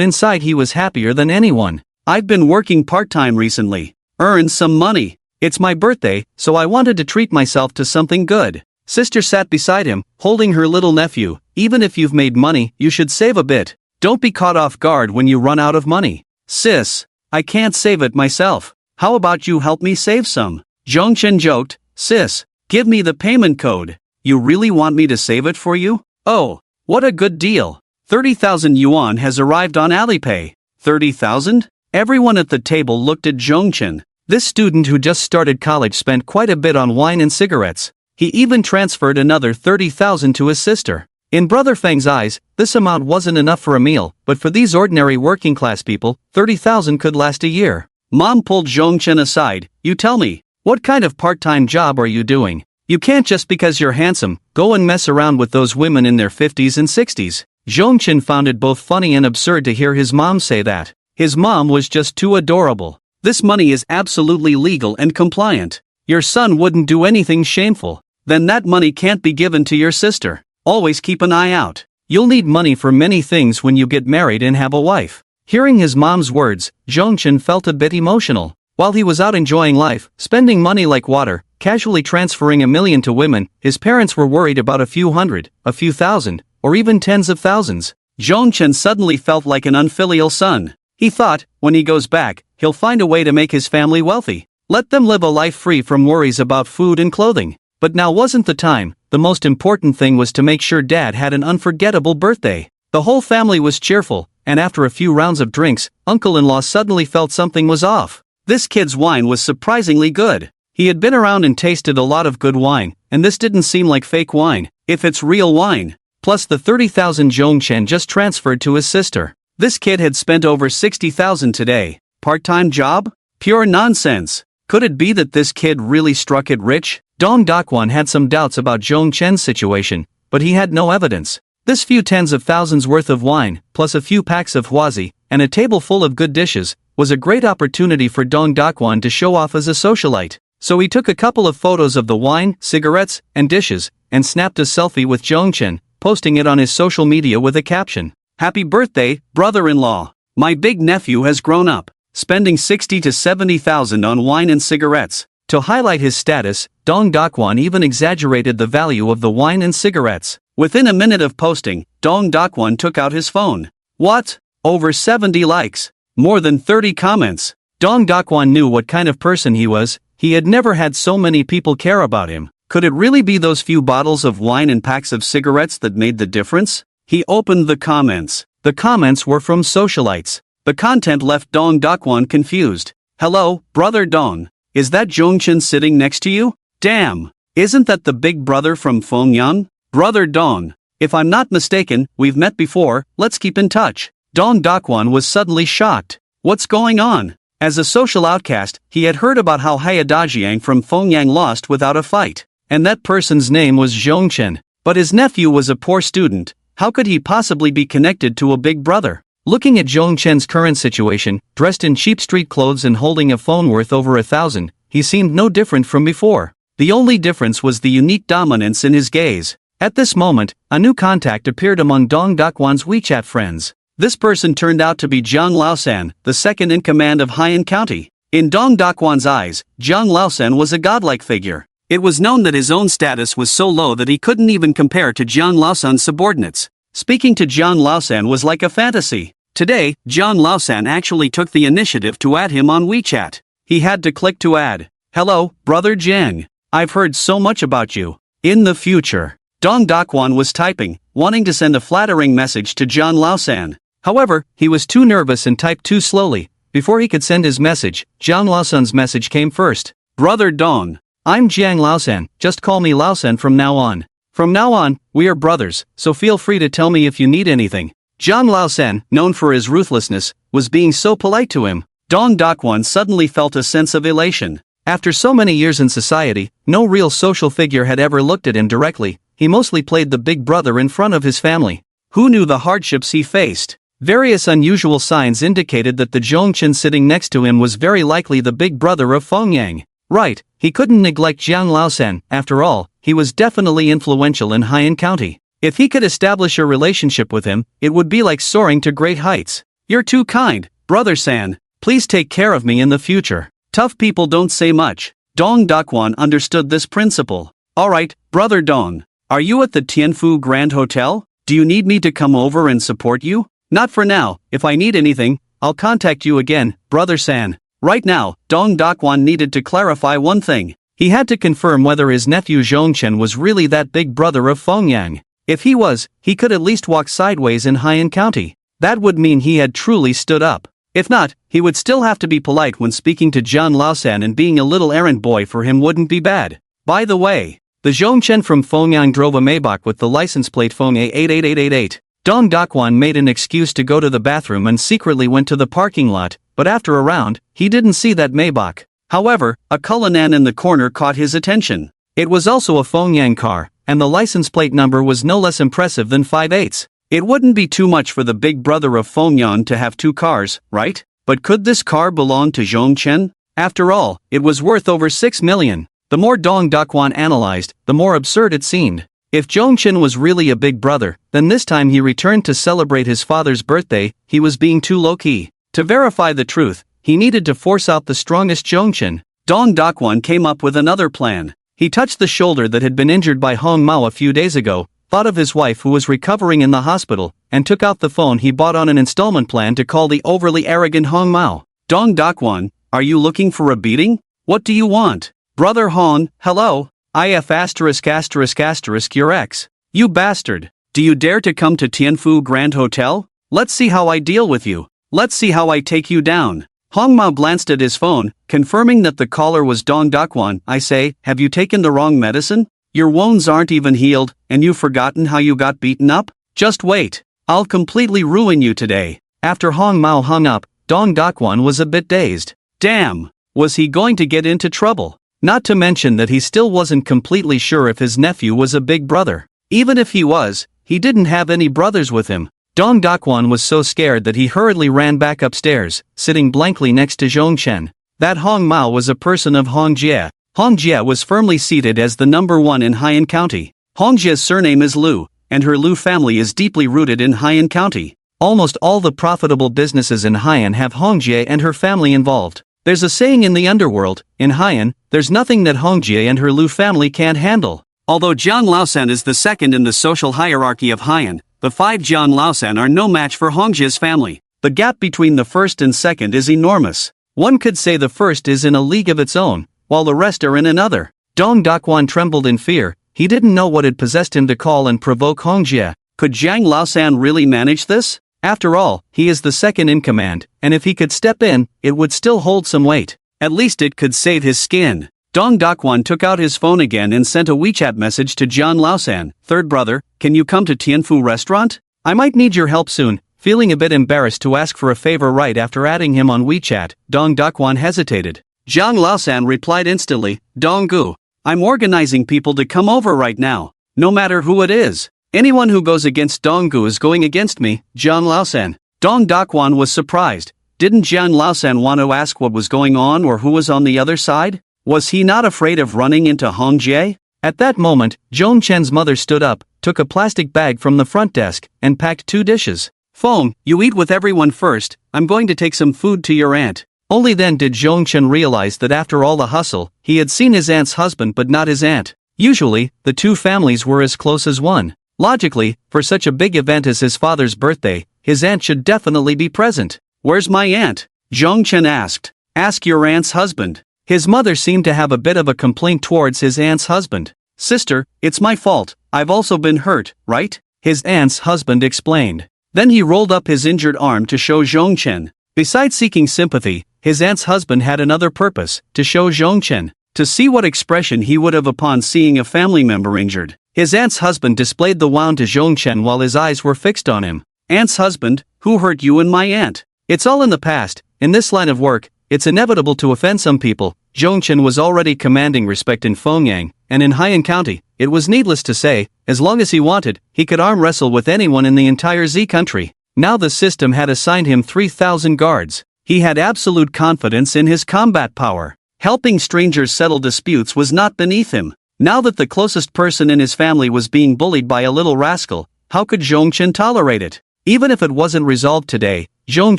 inside he was happier than anyone. I've been working part-time recently. Earned some money. It's my birthday, so I wanted to treat myself to something good. Sister sat beside him, holding her little nephew. Even if you've made money, you should save a bit. Don't be caught off guard when you run out of money. Sis, I can't save it myself. How about you help me save some? Zhongchen joked. Sis, give me the payment code. You really want me to save it for you? Oh, what a good deal. 30,000 yuan has arrived on Alipay. 30,000? Everyone at the table looked at Zhongchen. This student who just started college spent quite a bit on wine and cigarettes. He even transferred another 30,000 to his sister. In Brother Feng's eyes, this amount wasn't enough for a meal, but for these ordinary working-class people, 30,000 could last a year. Mom pulled Zhongchen aside. You tell me, what kind of part-time job are you doing? You can't just because you're handsome, go and mess around with those women in their 50s and 60s. Zhongchen found it both funny and absurd to hear his mom say that. His mom was just too adorable. This money is absolutely legal and compliant. Your son wouldn't do anything shameful. Then that money can't be given to your sister. Always keep an eye out. You'll need money for many things when you get married and have a wife. Hearing his mom's words, Zhongchen felt a bit emotional. While he was out enjoying life, spending money like water, casually transferring $1 million to women, his parents were worried about a few hundred, a few thousand, or even tens of thousands. Zhongchen suddenly felt like an unfilial son. He thought, when he goes back, he'll find a way to make his family wealthy. Let them live a life free from worries about food and clothing. But now wasn't the time. The most important thing was to make sure Dad had an unforgettable birthday. The whole family was cheerful, and after a few rounds of drinks, uncle-in-law suddenly felt something was off. This kid's wine was surprisingly good. He had been around and tasted a lot of good wine, and this didn't seem like fake wine, if it's real wine. Plus the 30,000 Zhongchen just transferred to his sister. This kid had spent over 60,000 today. Part-time job? Pure nonsense. Could it be that this kid really struck it rich? Dong Daquan had some doubts about Zhongchen's situation, but he had no evidence. This few tens of thousands worth of wine, plus a few packs of Huazi, and a table full of good dishes, was a great opportunity for Dong Daquan to show off as a socialite. So he took a couple of photos of the wine, cigarettes, and dishes, and snapped a selfie with Zhongchen, posting it on his social media with a caption. Happy birthday, brother-in-law. My big nephew has grown up, spending 60 to 70,000 on wine and cigarettes. To highlight his status, Dong Daquan even exaggerated the value of the wine and cigarettes. Within a minute of posting, Dong Daquan took out his phone. What? Over 70 likes. More than 30 comments. Dong Daquan knew what kind of person he was. He had never had so many people care about him. Could it really be those few bottles of wine and packs of cigarettes that made the difference? He opened the comments. The comments were from socialites. The content left Dong Daquan confused. Hello, brother Dong. Is that Zhongchen sitting next to you? Damn. Isn't that the big brother from Fengyan? Brother Dong. If I'm not mistaken, we've met before, let's keep in touch. Dong Daquan was suddenly shocked. What's going on? As a social outcast, he had heard about how Hayadajiang from Fengyang lost without a fight. And that person's name was Zhongchen. But his nephew was a poor student. How could he possibly be connected to a big brother? Looking at Zhong Chen's current situation, dressed in cheap street clothes and holding a phone worth over 1,000, he seemed no different from before. The only difference was the unique dominance in his gaze. At this moment, a new contact appeared among Dong Dakwan's WeChat friends. This person turned out to be Jiang Laosan, the second in command of Haiyan County. In Dong Dakwan's eyes, Jiang Laosan was a godlike figure. It was known that his own status was so low that he couldn't even compare to Jiang Laosan's subordinates. Speaking to Jiang Laosan was like a fantasy. Today, Jiang Laosan actually took the initiative to add him on WeChat. He had to click to add. "Hello, brother Jiang. I've heard so much about you. In the future." Dong Dakwan was typing, wanting to send a flattering message to Jiang Laosan. However, he was too nervous and typed too slowly. Before he could send his message, Jiang Laosan's message came first. "Brother Dong. I'm Jiang Laosan, just call me Laosan from now on. From now on, we are brothers, so feel free to tell me if you need anything." Jiang Laosan, known for his ruthlessness, was being so polite to him. Dong Dakwan suddenly felt a sense of elation. After so many years in society, no real social figure had ever looked at him directly. He mostly played the big brother in front of his family. Who knew the hardships he faced? Various unusual signs indicated that the Zhong Chen sitting next to him was very likely the big brother of Feng Yang. Right, he couldn't neglect Jiang Laosan. After all, he was definitely influential in Haiyan County. If he could establish a relationship with him, it would be like soaring to great heights. "You're too kind, brother San. Please take care of me in the future. Tough people don't say much." Dong Dakwan understood this principle. "Alright, brother Dong. Are you at the Tianfu Grand Hotel? Do you need me to come over and support you?" "Not for now. If I need anything, I'll contact you again, brother San." Right now, Dong Dakwan needed to clarify one thing. He had to confirm whether his nephew Zhong Chen was really that big brother of Feng Yang. If he was, he could at least walk sideways in Haiyan County. That would mean he had truly stood up. If not, he would still have to be polite when speaking to Jiang Laosan, and being a little errand boy for him wouldn't be bad. By the way, the Zhong Chen from Fengyang drove a Maybach with the license plate Feng A88888. Dong Dakwan made an excuse to go to the bathroom and secretly went to the parking lot, but after a round, he didn't see that Maybach. However, a Cullinan in the corner caught his attention. It was also a Fengyang car, and the license plate number was no less impressive than 5/8. It wouldn't be too much for the big brother of Fengyang to have two cars, right? But could this car belong to Zhong Chen? After all, it was worth over 6 million. The more Dong Dakwan analyzed, the more absurd it seemed. If Zhong Chen was really a big brother, then this time he returned to celebrate his father's birthday. He was being too low-key. To verify the truth, he needed to force out the strongest Zhong Chen. Dong Dakwan came up with another plan. He touched the shoulder that had been injured by Hong Mao a few days ago, thought of his wife who was recovering in the hospital, and took out the phone he bought on an installment plan to call the overly arrogant Hong Mao. "Dong Dakwan, are you looking for a beating? What do you want?" "Brother Hong, hello. If **** your ex. You bastard. Do you dare to come to Tianfu Grand Hotel? Let's see how I deal with you. Let's see how I take you down." Hong Mao glanced at his phone, confirming that the caller was Dong Dakwan. "I say, have you taken the wrong medicine? Your wounds aren't even healed, and you've forgotten how you got beaten up? Just wait. I'll completely ruin you today." After Hong Mao hung up, Dong Dakwan was a bit dazed. Damn, was he going to get into trouble? Not to mention that he still wasn't completely sure if his nephew was a big brother. Even if he was, he didn't have any brothers with him. Dong Dakwan was so scared that he hurriedly ran back upstairs, sitting blankly next to Zhong Chen. That Hong Mao was a person of Hongjie. Hongjie was firmly seated as the number one in Haiyan County. Hongjie's surname is Liu, and her Liu family is deeply rooted in Haiyan County. Almost all the profitable businesses in Haiyan have Hongjie and her family involved. There's a saying in the underworld, in Haiyan, there's nothing that Hongjie and her Liu family can't handle. Although Jiang Laosan is the second in the social hierarchy of Haiyan, the 5 Jiang Laosan are no match for Hongjie's family. The gap between the first and second is enormous. One could say the first is in a league of its own, while the rest are in another. Dong Dakwan trembled in fear. He didn't know what had possessed him to call and provoke Hongjie. Could Jiang Laosan really manage this? After all, he is the second in command, and if he could step in, it would still hold some weight. At least it could save his skin. Dong Dakwan took out his phone again and sent a WeChat message to Jiang Laosan. "Third brother, can you come to Tianfu restaurant? I might need your help soon." Feeling a bit embarrassed to ask for a favor right after adding him on WeChat, Dong Dakwan hesitated. Jiang Laosan replied instantly, "Dong Gu, I'm organizing people to come over right now. No matter who it is. Anyone who goes against Dong Gu is going against me, Jiang Laosan." Dong Dakwan was surprised. Didn't Jiang Laosan want to ask what was going on or who was on the other side? Was he not afraid of running into Hong Jie? At that moment, Zhong Chen's mother stood up, took a plastic bag from the front desk, and packed 2 dishes. Feng, you eat with everyone first, I'm going to take some food to your aunt. Only then did Zhong Chen realize that after all the hustle, he had seen his aunt's husband but not his aunt. Usually, the 2 families were as close as one. Logically, for such a big event as his father's birthday, his aunt should definitely be present. Where's my aunt? Zhong Chen asked. Ask your aunt's husband. His mother seemed to have a bit of a complaint towards his aunt's husband. Sister, it's my fault, I've also been hurt, right? His aunt's husband explained. Then he rolled up his injured arm to show Zhong Chen. Besides seeking sympathy, his aunt's husband had another purpose, to show Zhong Chen, to see what expression he would have upon seeing a family member injured. His aunt's husband displayed the wound to Zhong Chen while his eyes were fixed on him. Aunt's husband, who hurt you and my aunt? It's all in the past. In this line of work, it's inevitable to offend some people. Zhong Chen was already commanding respect in Fengyang, and in Haiyan County, it was needless to say, as long as he wanted, he could arm wrestle with anyone in the entire Z country. Now the system had assigned him 3,000 guards. He had absolute confidence in his combat power. Helping strangers settle disputes was not beneath him. Now that the closest person in his family was being bullied by a little rascal, how could Zhong Chen tolerate it? Even if it wasn't resolved today, Zhong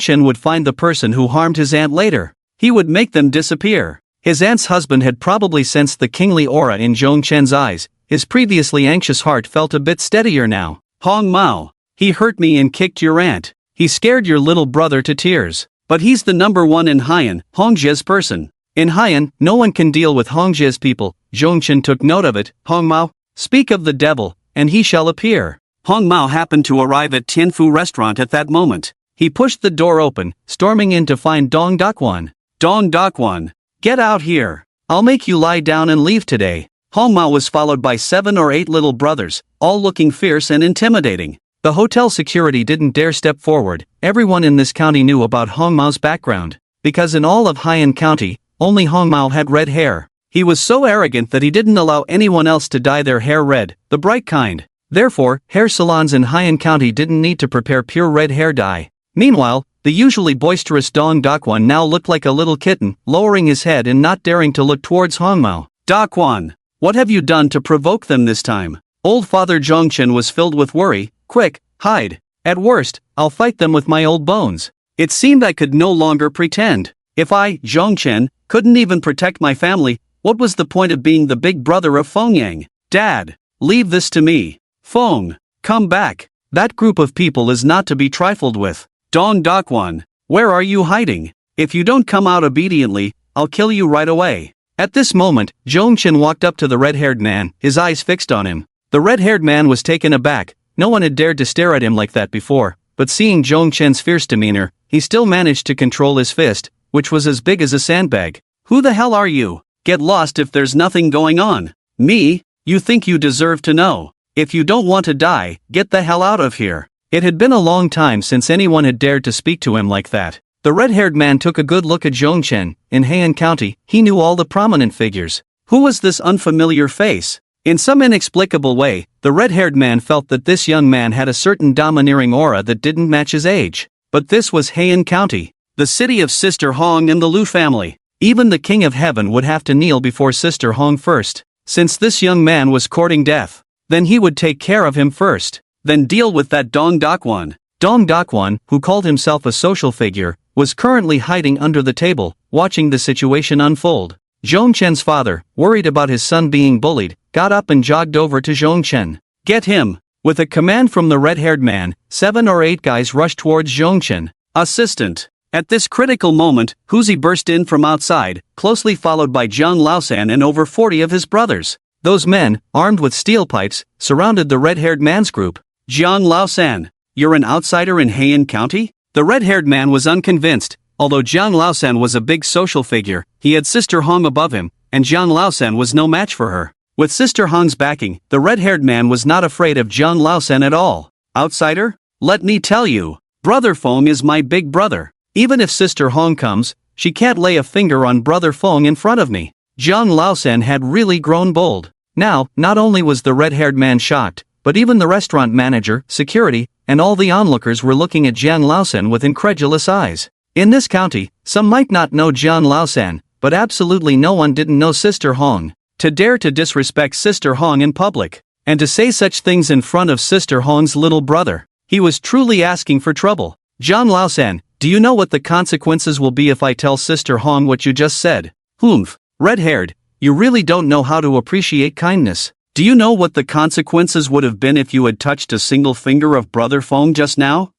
Chen would find the person who harmed his aunt later. He would make them disappear. His aunt's husband had probably sensed the kingly aura in Zhong Chen's eyes. His previously anxious heart felt a bit steadier now. Hong Mao, he hurt me and kicked your aunt. He scared your little brother to tears. But he's the number 1 in Haiyan, Hong Jie's person. In Haiyan, no one can deal with Hong Jie's people. Zhong Chen took note of it. Hong Mao, speak of the devil, and he shall appear. Hong Mao happened to arrive at Tianfu restaurant at that moment. He pushed the door open, storming in to find Dong Dakwan. Dong Dakwan, get out here. I'll make you lie down and leave today. Hong Mao was followed by 7 or 8 little brothers, all looking fierce and intimidating. The hotel security didn't dare step forward. Everyone in this county knew about Hong Mao's background, because in all of Haiyan County, only Hong Mao had red hair. He was so arrogant that he didn't allow anyone else to dye their hair red, the bright kind. Therefore, hair salons in Haiyan County didn't need to prepare pure red hair dye. Meanwhile, the usually boisterous Dong Dakwan now looked like a little kitten, lowering his head and not daring to look towards Hong Mao. Dakwan, what have you done to provoke them this time? Old Father Zhong Chen was filled with worry. Quick, hide. At worst, I'll fight them with my old bones. It seemed I could no longer pretend. If I, Zhong Chen, couldn't even protect my family, what was the point of being the big brother of Fengyang? Dad, leave this to me. Feng, come back. That group of people is not to be trifled with. Dong Dakwan, where are you hiding? If you don't come out obediently, I'll kill you right away. At this moment, Zhong Chen walked up to the red-haired man, his eyes fixed on him. The red-haired man was taken aback. No one had dared to stare at him like that before, but seeing Zhong Chen's fierce demeanor, he still managed to control his fist, which was as big as a sandbag. Who the hell are you? Get lost if there's nothing going on. Me? You think you deserve to know. If you don't want to die, get the hell out of here. It had been a long time since anyone had dared to speak to him like that. The red-haired man took a good look at Zhong Chen. In Haiyan County, he knew all the prominent figures. Who was this unfamiliar face? In some inexplicable way, the red-haired man felt that this young man had a certain domineering aura that didn't match his age. But this was Haiyan County, the city of Sister Hong and the Lu family. Even the King of Heaven would have to kneel before Sister Hong first. Since this young man was courting death, then he would take care of him first. Then deal with that Dong Dakwan. Dong Dakwan, who called himself a social figure, was currently hiding under the table, watching the situation unfold. Zhong Chen's father, worried about his son being bullied, got up and jogged over to Zhong Chen. Get him! With a command from the red-haired man, 7 or 8 guys rushed towards Zhong Chen. Assistant. At this critical moment, Huzi burst in from outside, closely followed by Jiang Laosan and over 40 of his brothers. Those men, armed with steel pipes, surrounded the red-haired man's group. Jiang Laosan, you're an outsider in Haiyan County? The red-haired man was unconvinced. Although Jiang Laosan was a big social figure, he had Sister Hong above him, and Jiang Laosan was no match for her. With Sister Hong's backing, the red-haired man was not afraid of Jiang Laosan at all. Outsider? Let me tell you, Brother Feng is my big brother. Even if Sister Hong comes, she can't lay a finger on Brother Feng in front of me. Jiang Laosan had really grown bold. Now, not only was the red-haired man shocked, but even the restaurant manager, security, and all the onlookers were looking at Jiang Laosan with incredulous eyes. In this county, some might not know Jiang Laosan, but absolutely no one didn't know Sister Hong. To dare to disrespect Sister Hong in public, and to say such things in front of Sister Hong's little brother, he was truly asking for trouble. Jiang Laosan, do you know what the consequences will be if I tell Sister Hong what you just said? Humph, red-haired, you really don't know how to appreciate kindness. Do you know what the consequences would have been if you had touched a single finger of Brother Feng just now?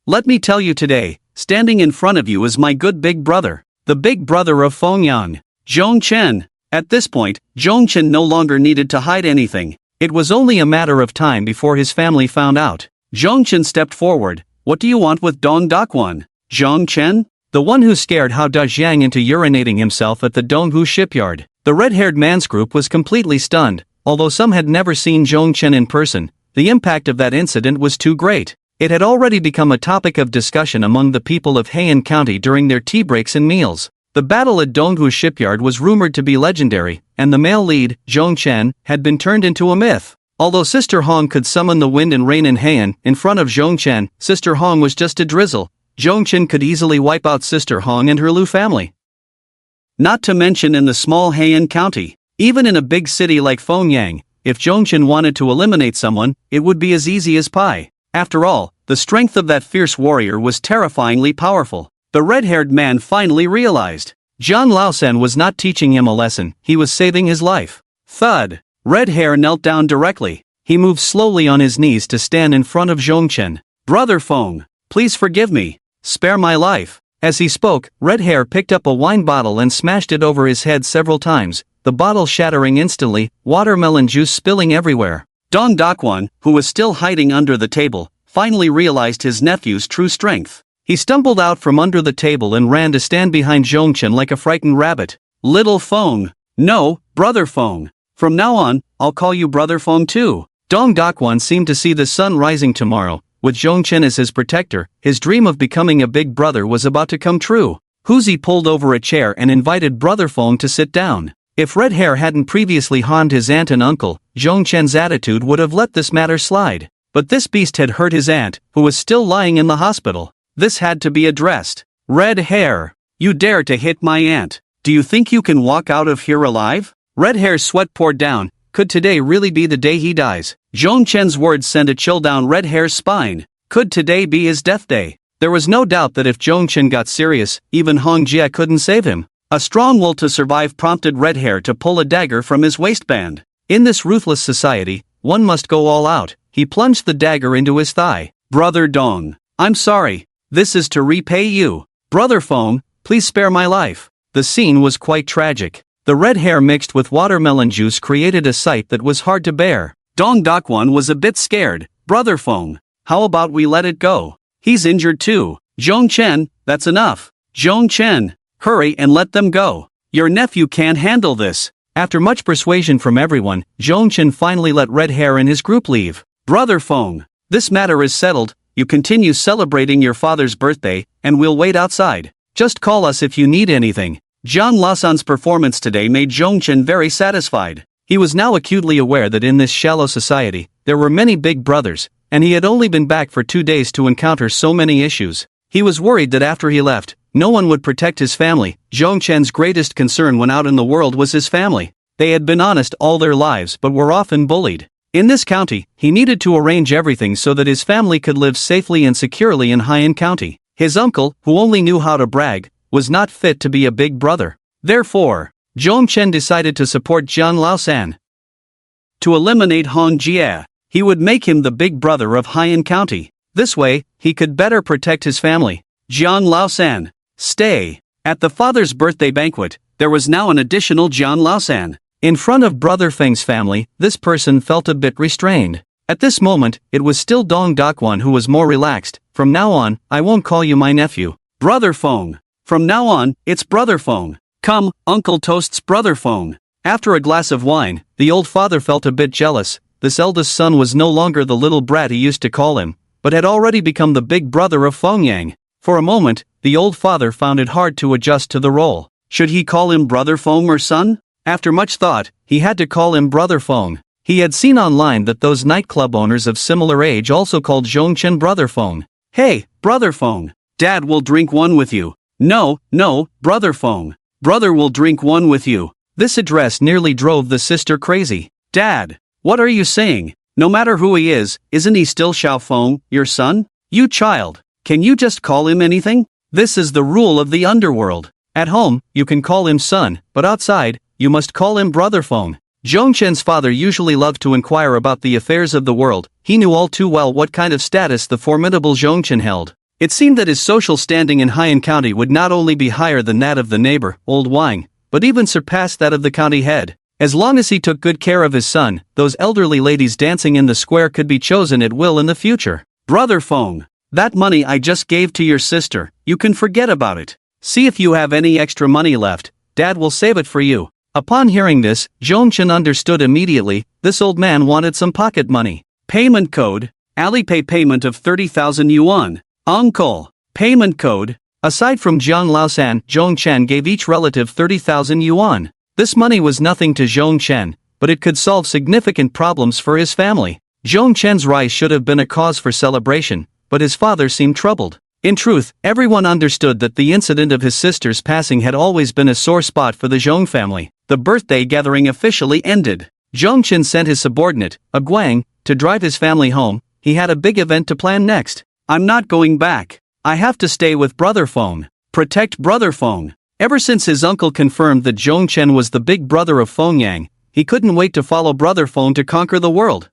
Let me tell you today, standing in front of you is my good big brother, the big brother of Feng Yang, Zhong Chen. At this point, Zhong Chen no longer needed to hide anything. It was only a matter of time before his family found out. Zhong Chen stepped forward. What do you want with Dong Dakwan? Zhong Chen? The one who scared Hao Dajiang into urinating himself at the Donghu shipyard. The red-haired man's group was completely stunned. Although some had never seen Zhong Chen in person, the impact of that incident was too great. It had already become a topic of discussion among the people of Heian County during their tea breaks and meals. The battle at Donghu shipyard was rumored to be legendary, and the male lead, Zhong Chen, had been turned into a myth. Although Sister Hong could summon the wind and rain in Heian, in front of Zhong Chen, Sister Hong was just a drizzle. Zhong Chen could easily wipe out Sister Hong and her Lu family. Not to mention in the small Heian County. Even in a big city like Fengyang, if Zhong Chen wanted to eliminate someone, it would be as easy as pie. After all, the strength of that fierce warrior was terrifyingly powerful. The red-haired man finally realized. Jiang Laosan was not teaching him a lesson, he was saving his life. Thud. Red Hair knelt down directly. He moved slowly on his knees to stand in front of Zhong Chen. Brother Feng, please forgive me. Spare my life. As he spoke, Red Hair picked up a wine bottle and smashed it over his head several times, the bottle shattering instantly, watermelon juice spilling everywhere. Dong Dakwan, who was still hiding under the table, finally realized his nephew's true strength. He stumbled out from under the table and ran to stand behind Zhong Chen like a frightened rabbit. Little Feng. No, Brother Feng. From now on, I'll call you Brother Feng too. Dong Dakwan seemed to see the sun rising tomorrow. With Zhong Chen as his protector, his dream of becoming a big brother was about to come true. Huzi pulled over a chair and invited Brother Feng to sit down. If Red Hair hadn't previously harmed his aunt and uncle, Zhong Chen's attitude would have let this matter slide. But this beast had hurt his aunt, who was still lying in the hospital. This had to be addressed. Red Hair, you dare to hit my aunt. Do you think you can walk out of here alive? Red Hair's sweat poured down. Could today really be the day he dies? Zhong Chen's words sent a chill down Red Hair's spine. Could today be his death day? There was no doubt that if Zhong Chen got serious, even Hong Jie couldn't save him. A strong will to survive prompted Red Hair to pull a dagger from his waistband. In this ruthless society, one must go all out. He plunged the dagger into his thigh. Brother Dong, I'm sorry. This is to repay you. Brother Feng, please spare my life. The scene was quite tragic. The red hair mixed with watermelon juice created a sight that was hard to bear. Dong Dakwan was a bit scared. Brother Feng, how about we let it go? He's injured too. Zhong Chen, that's enough. Zhong Chen, hurry and let them go. Your nephew can't handle this. After much persuasion from everyone, Zhong Chen finally let Red Hair and his group leave. Brother Feng, this matter is settled. You continue celebrating your father's birthday, and we'll wait outside. Just call us if you need anything. Jiang Laosan's performance today made Zhong Chen very satisfied. He was now acutely aware that in this shallow society, there were many big brothers, and he had only been back for 2 days to encounter so many issues. He was worried that after he left, no one would protect his family. Zhong Chen's greatest concern when out in the world was his family. They had been honest all their lives but were often bullied. In this county, he needed to arrange everything so that his family could live safely and securely in Heian County. His uncle, who only knew how to brag, was not fit to be a big brother. Therefore, Zhong Chen decided to support Jiang Laosan. To eliminate Hong Jie, he would make him the big brother of Heian County. This way, he could better protect his family. Jiang Laosan, stay. At the father's birthday banquet, there was now an additional Jiang Laosan. In front of Brother Feng's family, this person felt a bit restrained. At this moment, it was still Dong Dakwan who was more relaxed. From now on, I won't call you my nephew. Brother Feng. From now on, it's Brother Feng. Come, Uncle toasts Brother Feng. After a glass of wine, the old father felt a bit jealous. This eldest son was no longer the little brat he used to call him, but had already become the big brother of Fengyang. For a moment, the old father found it hard to adjust to the role. Should he call him Brother Feng or son? After much thought, he had to call him Brother Feng. He had seen online that those nightclub owners of similar age also called Zhongchen Brother Feng. Hey, Brother Feng. Dad will drink one with you. No, Brother Feng. Brother will drink one with you. This address nearly drove the sister crazy. Dad, what are you saying? No matter who he is, isn't he still Xiao Feng, your son? You child, can you just call him anything? This is the rule of the underworld. At home, you can call him son, but outside, you must call him Brother Feng. Zhongchen's father usually loved to inquire about the affairs of the world. He knew all too well what kind of status the formidable Zhongchen held. It seemed that his social standing in Haiyan County would not only be higher than that of the neighbor, Old Wang, but even surpass that of the county head. As long as he took good care of his son, those elderly ladies dancing in the square could be chosen at will in the future. Brother Feng, that money I just gave to your sister, you can forget about it. See if you have any extra money left. Dad will save it for you. Upon hearing this, Zhongchen understood immediately. This old man wanted some pocket money. Payment code, Alipay payment of 30,000 yuan. Uncle, payment code. Aside from Jiang Laosan, Zhongchen gave each relative 30,000 yuan. This money was nothing to Zhongchen, but it could solve significant problems for his family. Zhongchen's rise should have been a cause for celebration, but his father seemed troubled. In truth, everyone understood that the incident of his sister's passing had always been a sore spot for the Zhong family. The birthday gathering officially ended. Zhongchen sent his subordinate, a Guang, to drive his family home. He had a big event to plan next. I'm not going back. I have to stay with Brother Feng. Protect Brother Feng. Ever since his uncle confirmed that Zhongchen was the big brother of Feng Yang, he couldn't wait to follow Brother Feng to conquer the world.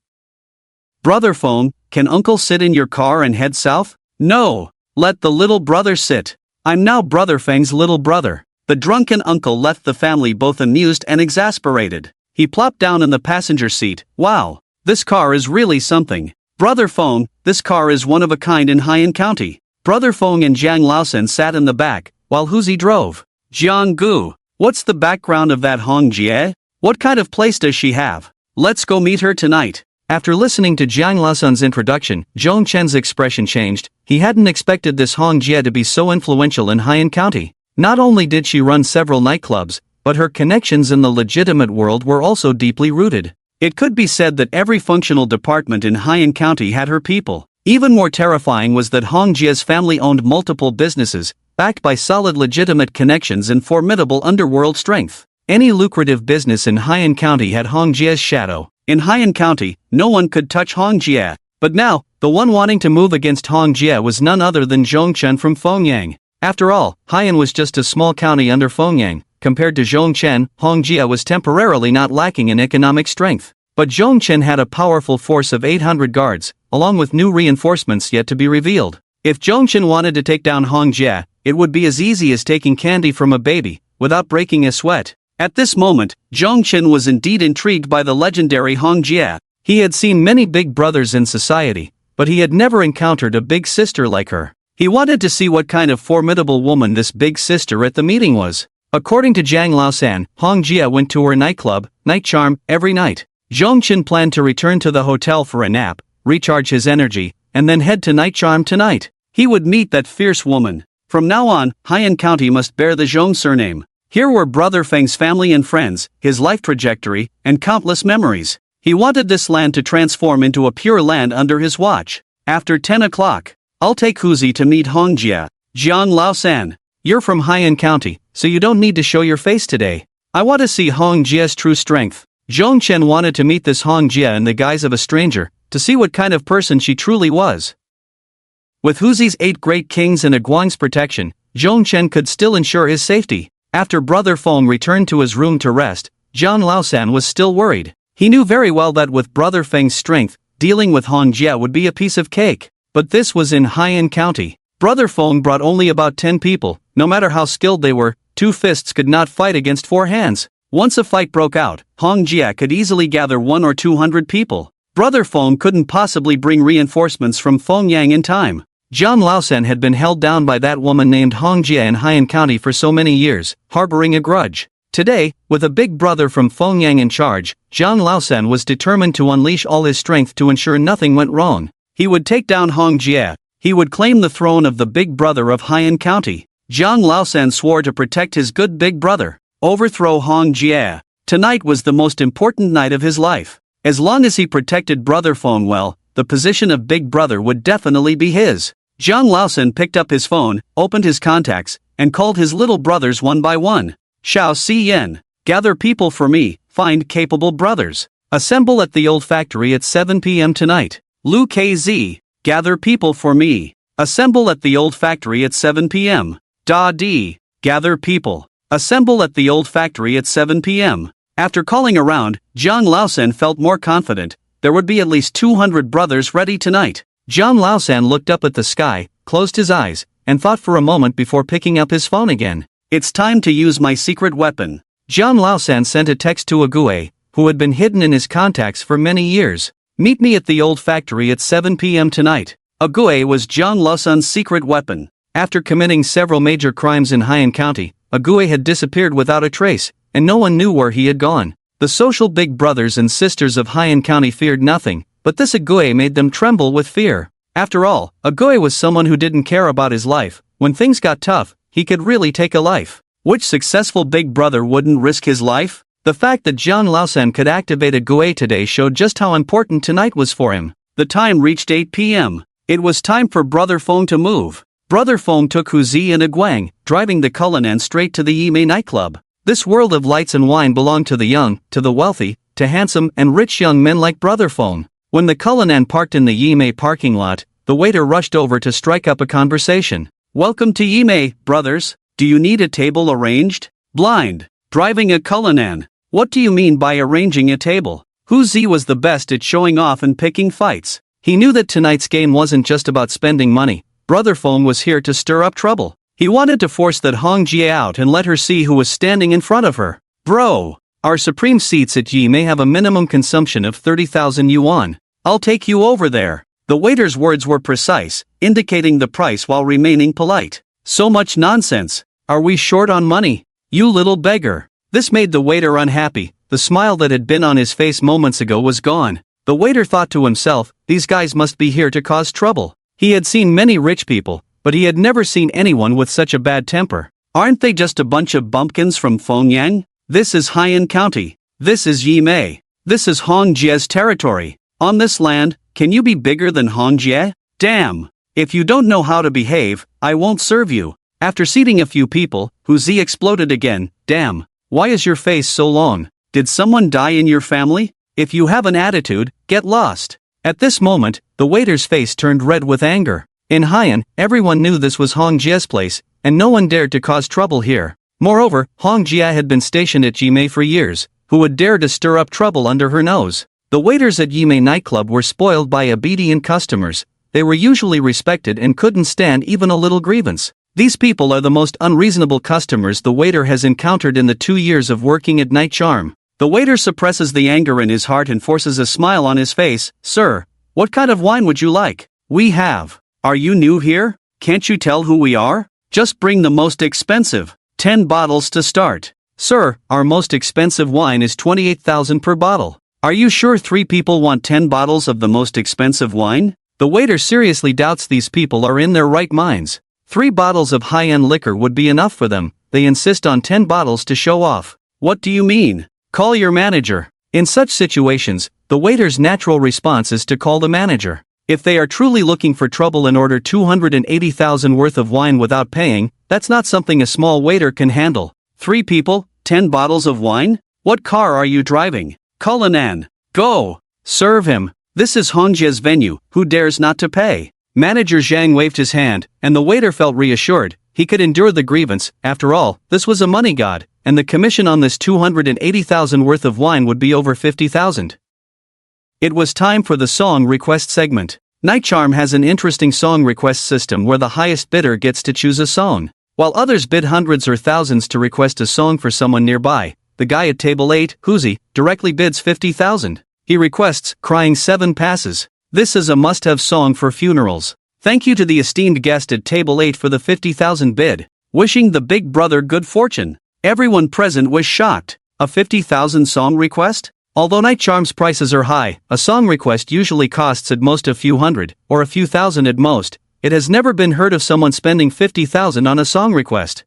Brother Feng, can uncle sit in your car and head south? No. Let the little brother sit. I'm now Brother Feng's little brother. The drunken uncle left the family both amused and exasperated. He plopped down in the passenger seat. Wow, this car is really something. Brother Feng, this car is one of a kind in Haiyan County. Brother Feng and Jiang Laosan sat in the back, while Huzi drove. Jiang Gu, what's the background of that Hong Jie? What kind of place does she have? Let's go meet her tonight. After listening to Jiang Laosan's introduction, Zhongchen's expression changed. He hadn't expected this Hong Jie to be so influential in Haiyan County. Not only did she run several nightclubs, but her connections in the legitimate world were also deeply rooted. It could be said that every functional department in Haiyan County had her people. Even more terrifying was that Hong Jie's family owned multiple businesses, backed by solid legitimate connections and formidable underworld strength. Any lucrative business in Haiyan County had Hong Jie's shadow. In Haiyan County, no one could touch Hong Jie. But now, the one wanting to move against Hong Jie was none other than Zhongchen from Fengyang. After all, Haiyan was just a small county under Fengyang. Compared to Zhongchen, Hong Jie was temporarily not lacking in economic strength. But Zhongchen had a powerful force of 800 guards, along with new reinforcements yet to be revealed. If Zhongchen wanted to take down Hong Jie, it would be as easy as taking candy from a baby, without breaking a sweat. At this moment, Zhongchen was indeed intrigued by the legendary Hong Jie. He had seen many big brothers in society, but he had never encountered a big sister like her. He wanted to see what kind of formidable woman this big sister at the meeting was. According to Jiang Laosan, Hong Jie went to her nightclub, Night Charm, every night. Zhongchen planned to return to the hotel for a nap, recharge his energy, and then head to Night Charm tonight. He would meet that fierce woman. From now on, Haiyan County must bear the Zhong surname. Here were Brother Feng's family and friends, his life trajectory, and countless memories. He wanted this land to transform into a pure land under his watch. After 10 o'clock, I'll take Huzi to meet Hong Jie. Jiang Laosan, you're from Haiyan County, so you don't need to show your face today. I want to see Hong Jie's true strength. Zhongchen wanted to meet this Hong Jie in the guise of a stranger, to see what kind of person she truly was. With Huzi's 8 great kings and a Guang's protection, Zhongchen could still ensure his safety. After Brother Feng returned to his room to rest, Jiang Laosan was still worried. He knew very well that with Brother Feng's strength, dealing with Hong Jie would be a piece of cake. But this was in Haiyan County. Brother Feng brought only about 10 people. No matter how skilled they were, 2 fists could not fight against 4 hands. Once a fight broke out, Hong Jie could easily gather 100 or 200 people. Brother Feng couldn't possibly bring reinforcements from Fengyang in time. Jiang Laosan had been held down by that woman named Hong Jie in Haiyan County for so many years, harboring a grudge. Today, with a big brother from Fengyang in charge, Jiang Laosan was determined to unleash all his strength to ensure nothing went wrong. He would take down Hong Jie. He would claim the throne of the big brother of Haiyan County. Jiang Laosan swore to protect his good big brother. Overthrow Hong Jie. Tonight was the most important night of his life. As long as he protected Brother Phone well, the position of Big Brother would definitely be his. Zhang Laosan picked up his phone, opened his contacts, and called his little brothers one by one. Xiao Xiyan, gather people for me, find capable brothers. Assemble at the old factory at 7 p.m. tonight. Lu KZ, gather people for me. Assemble at the old factory at 7 p.m. Da Di, gather people. Assemble at the old factory at 7 p.m. After calling around, Zhang Laosan felt more confident. There would be at least 200 brothers ready tonight. Zhang Laosan looked up at the sky, closed his eyes, and thought for a moment before picking up his phone again. It's time to use my secret weapon. Zhang Laosan sent a text to Ague, who had been hidden in his contacts for many years. Meet me at the old factory at 7 p.m. tonight. Ague was Zhang Laosan's secret weapon. After committing several major crimes in Haiyan County, Ague had disappeared without a trace, and no one knew where he had gone. The social big brothers and sisters of Haiyan County feared nothing, but this Ague made them tremble with fear. After all, Ague was someone who didn't care about his life. When things got tough, he could really take a life. Which successful big brother wouldn't risk his life? The fact that Zhang Laosan could activate Ague today showed just how important tonight was for him. The time reached 8 p.m. It was time for Brother Feng to move. Brother Feng took Hu Zi and Aguang, driving the Cullinan straight to the Yimei nightclub. This world of lights and wine belonged to the young, to the wealthy, to handsome and rich young men like Brother Feng. When the Cullinan parked in the Yimei parking lot, the waiter rushed over to strike up a conversation. Welcome to Yimei, brothers. Do you need a table arranged? Blind. Driving a Cullinan. What do you mean by arranging a table? Hu Zi was the best at showing off and picking fights. He knew that tonight's game wasn't just about spending money. Brother Feng was here to stir up trouble. He wanted to force that Hong Jie out and let her see who was standing in front of her. Bro, our supreme seats at Yimei have a minimum consumption of 30,000 yuan. I'll take you over there. The waiter's words were precise, indicating the price while remaining polite. So much nonsense. Are we short on money? You little beggar. This made the waiter unhappy. The smile that had been on his face moments ago was gone. The waiter thought to himself, these guys must be here to cause trouble. He had seen many rich people, but he had never seen anyone with such a bad temper. Aren't they just a bunch of bumpkins from Fengyang? This is Haiyan County. This is Yimei. This is Hong Jie's territory. On this land, can you be bigger than Hong Jie? Damn! If you don't know how to behave, I won't serve you. After seating a few people, Hu Zi exploded again. Damn! Why is your face so long? Did someone die in your family? If you have an attitude, get lost. At this moment, the waiter's face turned red with anger. In Haiyan, everyone knew this was Hong Jie's place, and no one dared to cause trouble here. Moreover, Hong Jie had been stationed at Yimei for years. Who would dare to stir up trouble under her nose? The waiters at Yimei nightclub were spoiled by obedient customers. They were usually respected and couldn't stand even a little grievance. These people are the most unreasonable customers the waiter has encountered in the 2 years of working at Night Charm. The waiter suppresses the anger in his heart and forces a smile on his face. Sir, what kind of wine would you like? We have. Are you new here? Can't you tell who we are? Just bring the most expensive. 10 bottles to start. Sir, our most expensive wine is 28,000 per bottle. Are you sure 3 people want 10 bottles of the most expensive wine? The waiter seriously doubts these people are in their right minds. 3 bottles of high-end liquor would be enough for them. They insist on 10 bottles to show off. What do you mean? Call your manager. In such situations, the waiter's natural response is to call the manager. If they are truly looking for trouble and order 280,000 worth of wine without paying, that's not something a small waiter can handle. 3 people, 10 bottles of wine? What car are you driving? Cullinan. Go. Serve him. This is Hongjie's venue. Who dares not to pay? Manager Zhang waved his hand, and the waiter felt reassured. He could endure the grievance. After all, this was a money god, and the commission on this 280,000 worth of wine would be over 50,000. It was time for the song request segment. Night Charm has an interesting song request system where the highest bidder gets to choose a song. While others bid hundreds or thousands to request a song for someone nearby, the guy at table 8, Hu Zi, directly bids 50,000. He requests Crying 7 Passes. This is a must-have song for funerals. Thank you to the esteemed guest at table 8 for the 50,000 bid. Wishing the big brother good fortune. Everyone present was shocked. A 50,000 song request? Although Night Charm's prices are high, a song request usually costs at most a few hundred, or a few thousand at most. It has never been heard of someone spending 50,000 on a song request.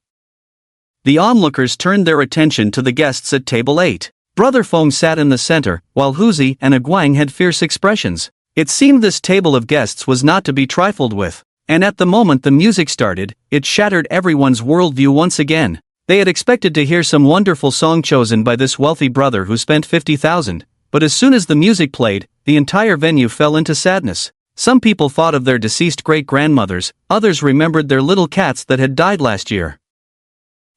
The onlookers turned their attention to the guests at table 8. Brother Feng sat in the center, while Huzi and Aguang had fierce expressions. It seemed this table of guests was not to be trifled with. And at the moment the music started, it shattered everyone's worldview once again. They had expected to hear some wonderful song chosen by this wealthy brother who spent 50,000, but as soon as the music played, the entire venue fell into sadness. Some people thought of their deceased great-grandmothers, others remembered their little cats that had died last year.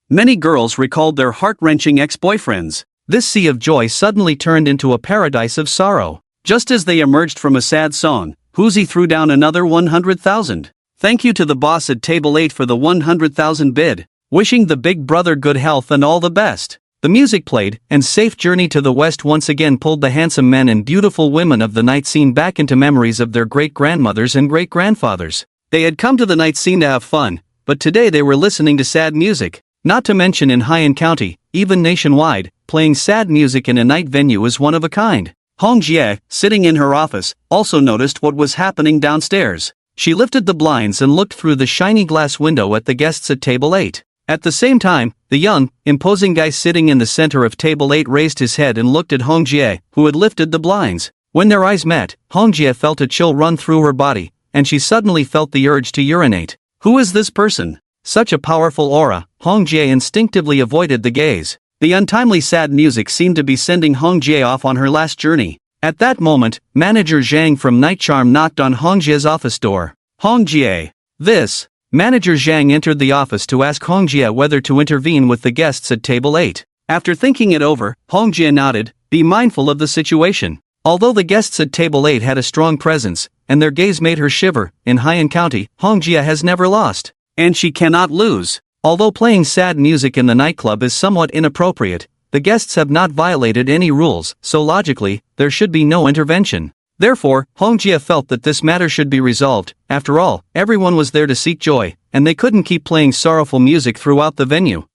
Many girls recalled their heart-wrenching ex-boyfriends. This sea of joy suddenly turned into a paradise of sorrow. Just as they emerged from a sad song, Huzi threw down another 100,000. Thank you to the boss at Table 8 for the 100,000 bid. Wishing the big brother good health and all the best. The music played, and Safe Journey to the West once again pulled the handsome men and beautiful women of the night scene back into memories of their great-grandmothers and great-grandfathers. They had come to the night scene to have fun, but today they were listening to sad music. Not to mention in Haiyan County, even nationwide, playing sad music in a night venue is one of a kind. Hong Jie, sitting in her office, also noticed what was happening downstairs. She lifted the blinds and looked through the shiny glass window at the guests at Table 8. At the same time, the young, imposing guy sitting in the center of Table 8 raised his head and looked at Hong Jie, who had lifted the blinds. When their eyes met, Hong Jie felt a chill run through her body, and she suddenly felt the urge to urinate. Who is this person? Such a powerful aura. Hong Jie instinctively avoided the gaze. The untimely sad music seemed to be sending Hong Jie off on her last journey. At that moment, Manager Zhang from Night Charm knocked on Hong Jie's office door. Hong Jie. This. Manager Zhang entered the office to ask Hong Jie whether to intervene with the guests at Table 8. After thinking it over, Hong Jie nodded, be mindful of the situation. Although the guests at Table 8 had a strong presence, and their gaze made her shiver, in Haiyan County, Hong Jie has never lost. And she cannot lose. Although playing sad music in the nightclub is somewhat inappropriate, the guests have not violated any rules, so logically, there should be no intervention. Therefore, Hong Jie felt that this matter should be resolved. After all, everyone was there to seek joy, and they couldn't keep playing sorrowful music throughout the venue.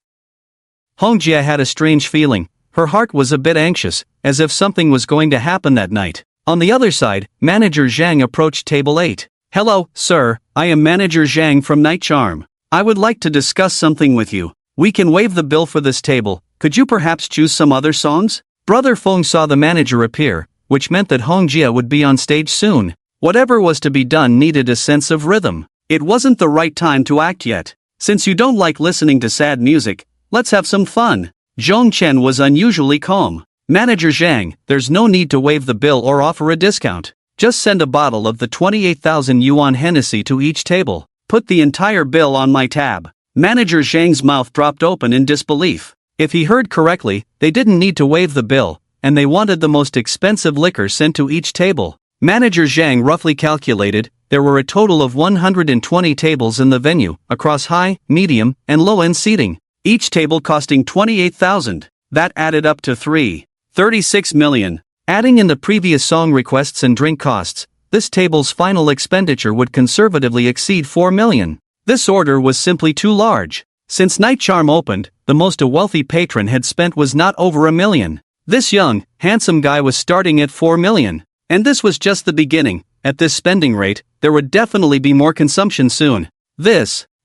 Hong Jie had a strange feeling. Her heart was a bit anxious, as if something was going to happen that night. On the other side, Manager Zhang approached Table 8. Hello, sir, I am Manager Zhang from Night Charm. I would like to discuss something with you. We can waive the bill for this table. Could you perhaps choose some other songs? Brother Feng saw the manager appear, which meant that Hong Jie would be on stage soon. Whatever was to be done needed a sense of rhythm. It wasn't the right time to act yet. Since you don't like listening to sad music, let's have some fun. Zhong Chen was unusually calm. Manager Zhang, there's no need to waive the bill or offer a discount. Just send a bottle of the 28,000 yuan Hennessy to each table. Put the entire bill on my tab. Manager Zhang's mouth dropped open in disbelief. If he heard correctly, they didn't need to waive the bill, and they wanted the most expensive liquor sent to each table. Manager Zhang roughly calculated, there were a total of 120 tables in the venue, across high, medium, and low-end seating. Each table costing 28,000. That added up to 36 million. Adding in the previous song requests and drink costs, this table's final expenditure would conservatively exceed 4 million. This order was simply too large. Since Night Charm opened, the most a wealthy patron had spent was not over $1 million. This young, handsome guy was starting at 4 million. And this was just the beginning. At this spending rate, there would definitely be more consumption soon.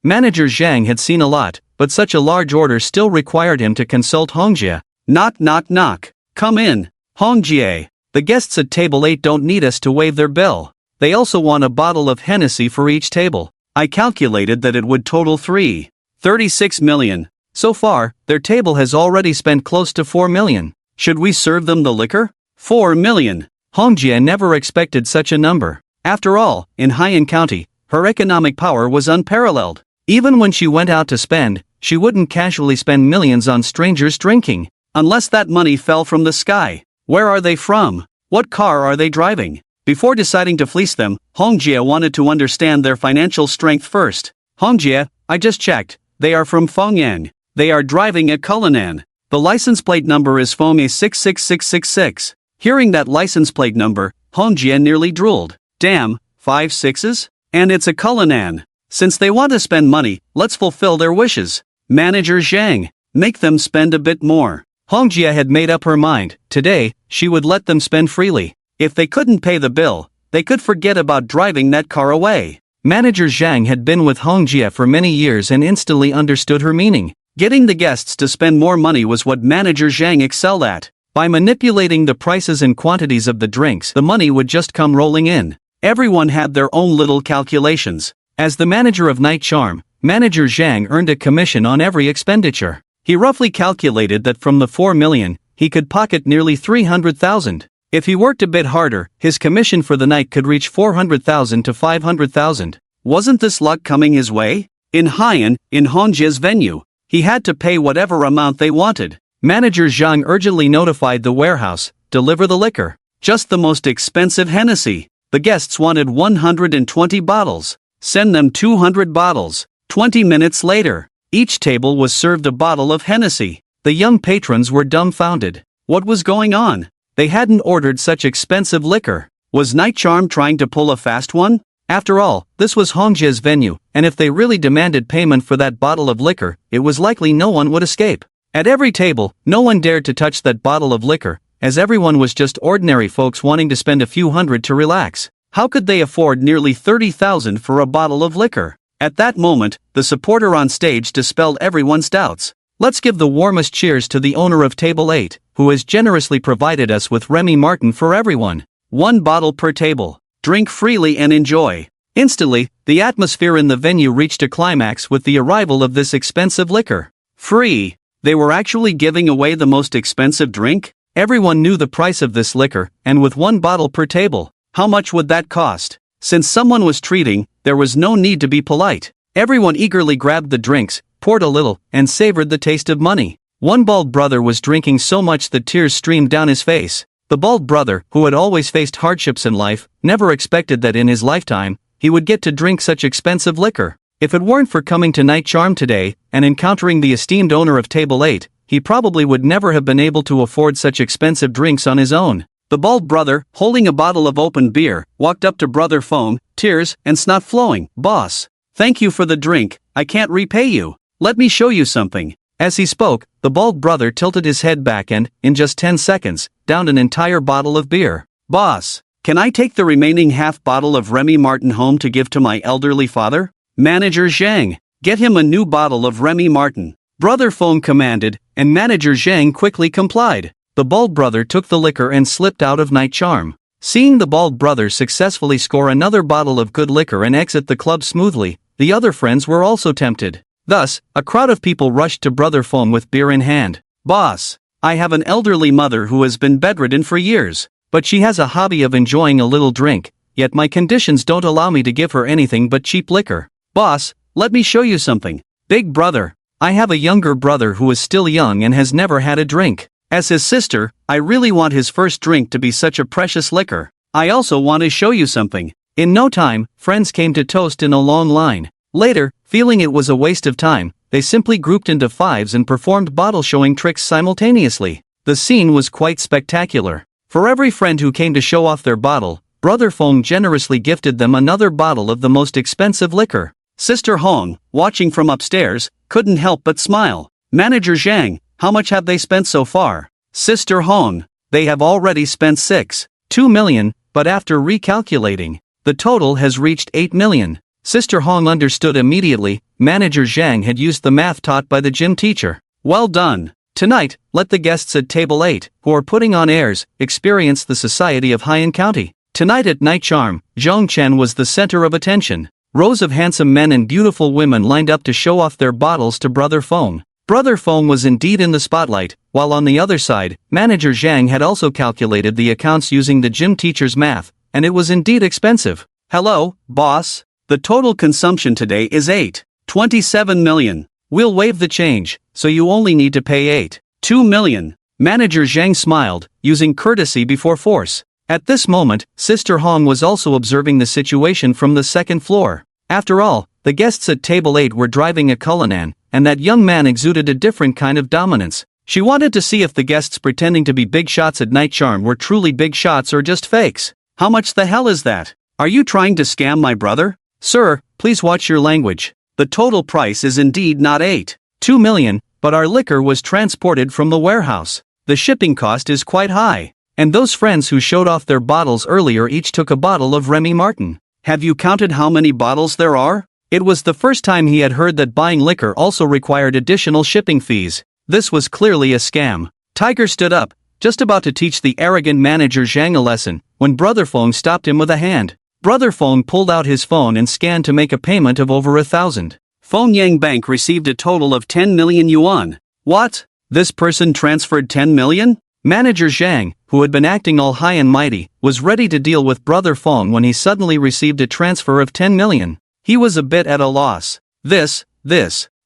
Manager Zhang had seen a lot, but such a large order still required him to consult Hong Jie. Knock knock knock. Come in. Hong Jie. The guests at Table 8 don't need us to waive their bill. They also want a bottle of Hennessy for each table. I calculated that it would total 36 million. So far, their table has already spent close to 4 million. Should we serve them the liquor? 4 million. Hong Jie never expected such a number. After all, in Haiyan County, her economic power was unparalleled. Even when she went out to spend, she wouldn't casually spend millions on strangers drinking. Unless that money fell from the sky. Where are they from? What car are they driving? Before deciding to fleece them, Hong Jie wanted to understand their financial strength first. Hong Jie, I just checked. They are from Fengyan. They are driving a Cullinan. The license plate number is Fengyan 66666. Hearing that license plate number, Hong Jie nearly drooled. Damn, 5 6s? And it's a Cullinan. Since they want to spend money, let's fulfill their wishes. Manager Zhang, make them spend a bit more. Hong Jie had made up her mind. Today, she would let them spend freely. If they couldn't pay the bill, they could forget about driving that car away. Manager Zhang had been with Hong Jie for many years and instantly understood her meaning. Getting the guests to spend more money was what Manager Zhang excelled at. By manipulating the prices and quantities of the drinks, the money would just come rolling in. Everyone had their own little calculations. As the manager of Night Charm, Manager Zhang earned a commission on every expenditure. He roughly calculated that from the 4 million, he could pocket nearly 300,000. If he worked a bit harder, his commission for the night could reach 400,000 to 500,000. Wasn't this luck coming his way? In Haiyan, in Hongjia's venue, he had to pay whatever amount they wanted. Manager Zhang urgently notified the warehouse, deliver the liquor. Just the most expensive Hennessy. The guests wanted 120 bottles. Send them 200 bottles. 20 minutes later, each table was served a bottle of Hennessy. The young patrons were dumbfounded. What was going on? They hadn't ordered such expensive liquor. Was Night Charm trying to pull a fast one? After all, this was Hongjia's venue, and if they really demanded payment for that bottle of liquor, it was likely no one would escape. At every table, no one dared to touch that bottle of liquor, as everyone was just ordinary folks wanting to spend a few hundred to relax. How could they afford nearly 30,000 for a bottle of liquor? At that moment, the supporter on stage dispelled everyone's doubts. Let's give the warmest cheers to the owner of Table 8, who has generously provided us with Remy Martin for everyone. 1 bottle per table. Drink freely and enjoy. Instantly, the atmosphere in the venue reached a climax with the arrival of this expensive liquor. Free. They were actually giving away the most expensive drink? Everyone knew the price of this liquor, and with 1 bottle per table, how much would that cost? Since someone was treating, there was no need to be polite. Everyone eagerly grabbed the drinks, poured a little, and savored the taste of money. One bald brother was drinking so much that tears streamed down his face. The bald brother, who had always faced hardships in life, never expected that in his lifetime, he would get to drink such expensive liquor. If it weren't for coming to Night Charm today, and encountering the esteemed owner of Table 8, he probably would never have been able to afford such expensive drinks on his own. The bald brother, holding a bottle of open beer, walked up to Brother Fong, tears and snot flowing. "Boss, thank you for the drink, I can't repay you. Let me show you something." As he spoke, the bald brother tilted his head back and, in just 10 seconds, downed an entire bottle of beer. "Boss, can I take the remaining half bottle of Remy Martin home to give to my elderly father?" "Manager Zhang, get him a new bottle of Remy Martin," Brother Fong commanded, and Manager Zhang quickly complied. The bald brother took the liquor and slipped out of Night Charm. Seeing the bald brother successfully score another bottle of good liquor and exit the club smoothly, the other friends were also tempted. Thus, a crowd of people rushed to Brother Fong with beer in hand. "Boss, I have an elderly mother who has been bedridden for years, but she has a hobby of enjoying a little drink, yet my conditions don't allow me to give her anything but cheap liquor. Boss, let me show you something. Big brother, I have a younger brother who is still young and has never had a drink. As his sister, I really want his first drink to be such a precious liquor. I also want to show you something." In no time, friends came to toast in a long line. Later, feeling it was a waste of time, they simply grouped into fives and performed bottle showing tricks simultaneously. The scene was quite spectacular. For every friend who came to show off their bottle, Brother Fong generously gifted them another bottle of the most expensive liquor. Sister Hong, watching from upstairs, couldn't help but smile. "Manager Zhang, how much have they spent so far?" "Sister Hong, they have already spent 6.2 million, but after recalculating, the total has reached 8 million. Sister Hong understood immediately. Manager Zhang had used the math taught by the gym teacher. "Well done. Tonight, let the guests at Table 8, who are putting on airs, experience the society of Haiyan County." Tonight at Night Charm, Zhongchen was the center of attention. Rows of handsome men and beautiful women lined up to show off their bottles to Brother Fong. Brother Fong was indeed in the spotlight, while on the other side, Manager Zhang had also calculated the accounts using the gym teacher's math, and it was indeed expensive. "Hello, boss. The total consumption today is 8.27 million. We'll waive the change, so you only need to pay 8.2 million. Manager Zhang smiled, using courtesy before force. At this moment, Sister Hong was also observing the situation from the second floor. After all, the guests at Table 8 were driving a Cullinan, and that young man exuded a different kind of dominance. She wanted to see if the guests pretending to be big shots at Night Charm were truly big shots or just fakes. "How much the hell is that? Are you trying to scam my brother?" "Sir, please watch your language. The total price is indeed not 8.2 million, but our liquor was transported from the warehouse. The shipping cost is quite high. And those friends who showed off their bottles earlier each took a bottle of Remy Martin. Have you counted how many bottles there are?" It was the first time he had heard that buying liquor also required additional shipping fees. This was clearly a scam. Tiger stood up, just about to teach the arrogant manager Zhang a lesson, when Brother Feng stopped him with a hand. Brother Feng pulled out his phone and scanned to make a payment of over 1,000. Fengyang Bank received a total of 10 million yuan. What? This person transferred 10 million? Manager Zhang, who had been acting all high and mighty, was ready to deal with Brother Feng when he suddenly received a transfer of 10 million. He was a bit at a loss. This.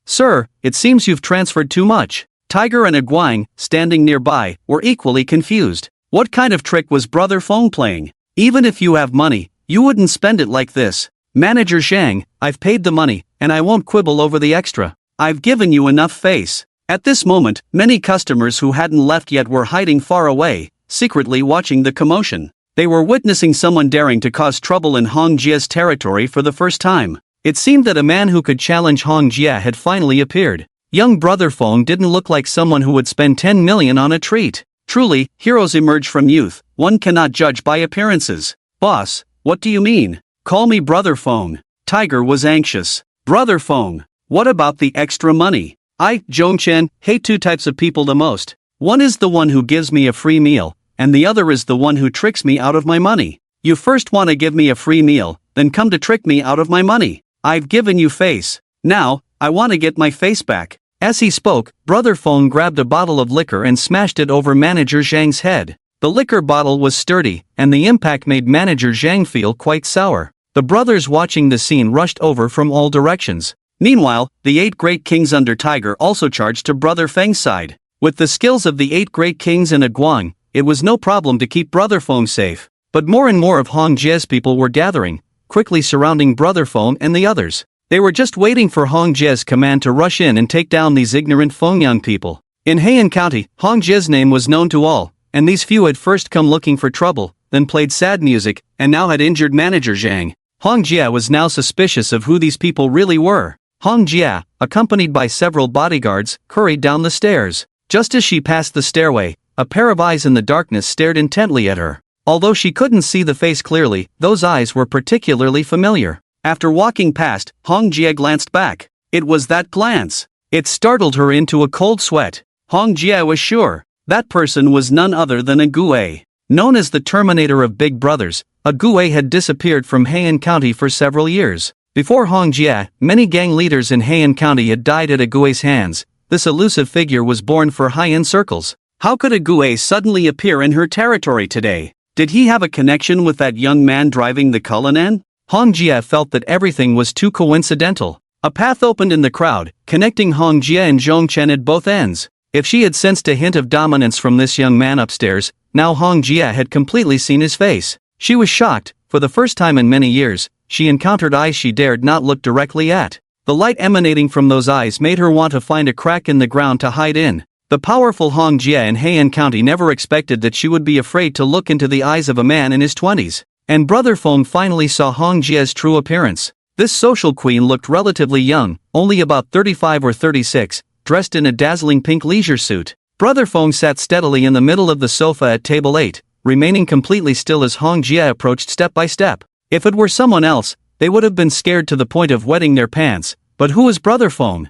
Sir, it seems you've transferred too much. Tiger and Aguang, standing nearby, were equally confused. What kind of trick was Brother Feng playing? Even if you have money, you wouldn't spend it like this. Manager Zhang, I've paid the money, and I won't quibble over the extra. I've given you enough face. At this moment, many customers who hadn't left yet were hiding far away, secretly watching the commotion. They were witnessing someone daring to cause trouble in Hong Jie's territory for the first time. It seemed that a man who could challenge Hong Jie had finally appeared. Young Brother Feng didn't look like someone who would spend 10 million on a treat. Truly, heroes emerge from youth. One cannot judge by appearances. Boss, what do you mean? Call me Brother Feng. Tiger was anxious. Brother Feng, what about the extra money? I, Zhongchen, hate two types of people the most. One is the one who gives me a free meal, and the other is the one who tricks me out of my money. You first want to give me a free meal, then come to trick me out of my money. I've given you face. Now, I want to get my face back. As he spoke, Brother Feng grabbed a bottle of liquor and smashed it over Manager Zhang's head. The liquor bottle was sturdy, and the impact made Manager Zhang feel quite sour. The brothers watching the scene rushed over from all directions. Meanwhile, the 8 great kings under Tiger also charged to Brother Feng's side. With the skills of the 8 great kings and Aguang, it was no problem to keep Brother Feng safe. But more and more of Hong Jie's people were gathering, quickly surrounding Brother Feng and the others. They were just waiting for Hong Jie's command to rush in and take down these ignorant Fengyang people. In Heian County, Hong Jie's name was known to all, and these few had first come looking for trouble, then played sad music, and now had injured Manager Zhang. Hong Jie was now suspicious of who these people really were. Hong Jie, accompanied by several bodyguards, hurried down the stairs. Just as she passed the stairway, a pair of eyes in the darkness stared intently at her. Although she couldn't see the face clearly, those eyes were particularly familiar. After walking past, Hong Jie glanced back. It was that glance. It startled her into a cold sweat. Hong Jie was sure. That person was none other than Aguay. Known as the Terminator of Big Brothers, Aguay had disappeared from Heian County for several years. Before Hong Jie, many gang leaders in Heian County had died at Aguay's hands. This elusive figure was born for high-end circles. How could Aguay suddenly appear in her territory today? Did he have a connection with that young man driving the Cullinan? Hong Jie felt that everything was too coincidental. A path opened in the crowd, connecting Hong Jie and Zhongchen at both ends. If she had sensed a hint of dominance from this young man upstairs, now Hong Jie had completely seen his face. She was shocked. For the first time in many years, she encountered eyes she dared not look directly at. The light emanating from those eyes made her want to find a crack in the ground to hide in. The powerful Hong Jie in Heian County never expected that she would be afraid to look into the eyes of a man in his 20s. And Brother Feng finally saw Hong Jie's true appearance. This social queen looked relatively young, only about 35 or 36, dressed in a dazzling pink leisure suit. Brother Feng sat steadily in the middle of the sofa at table 8, remaining completely still as Hong Jie approached step by step. If it were someone else, they would have been scared to the point of wetting their pants. But who is Brother Feng?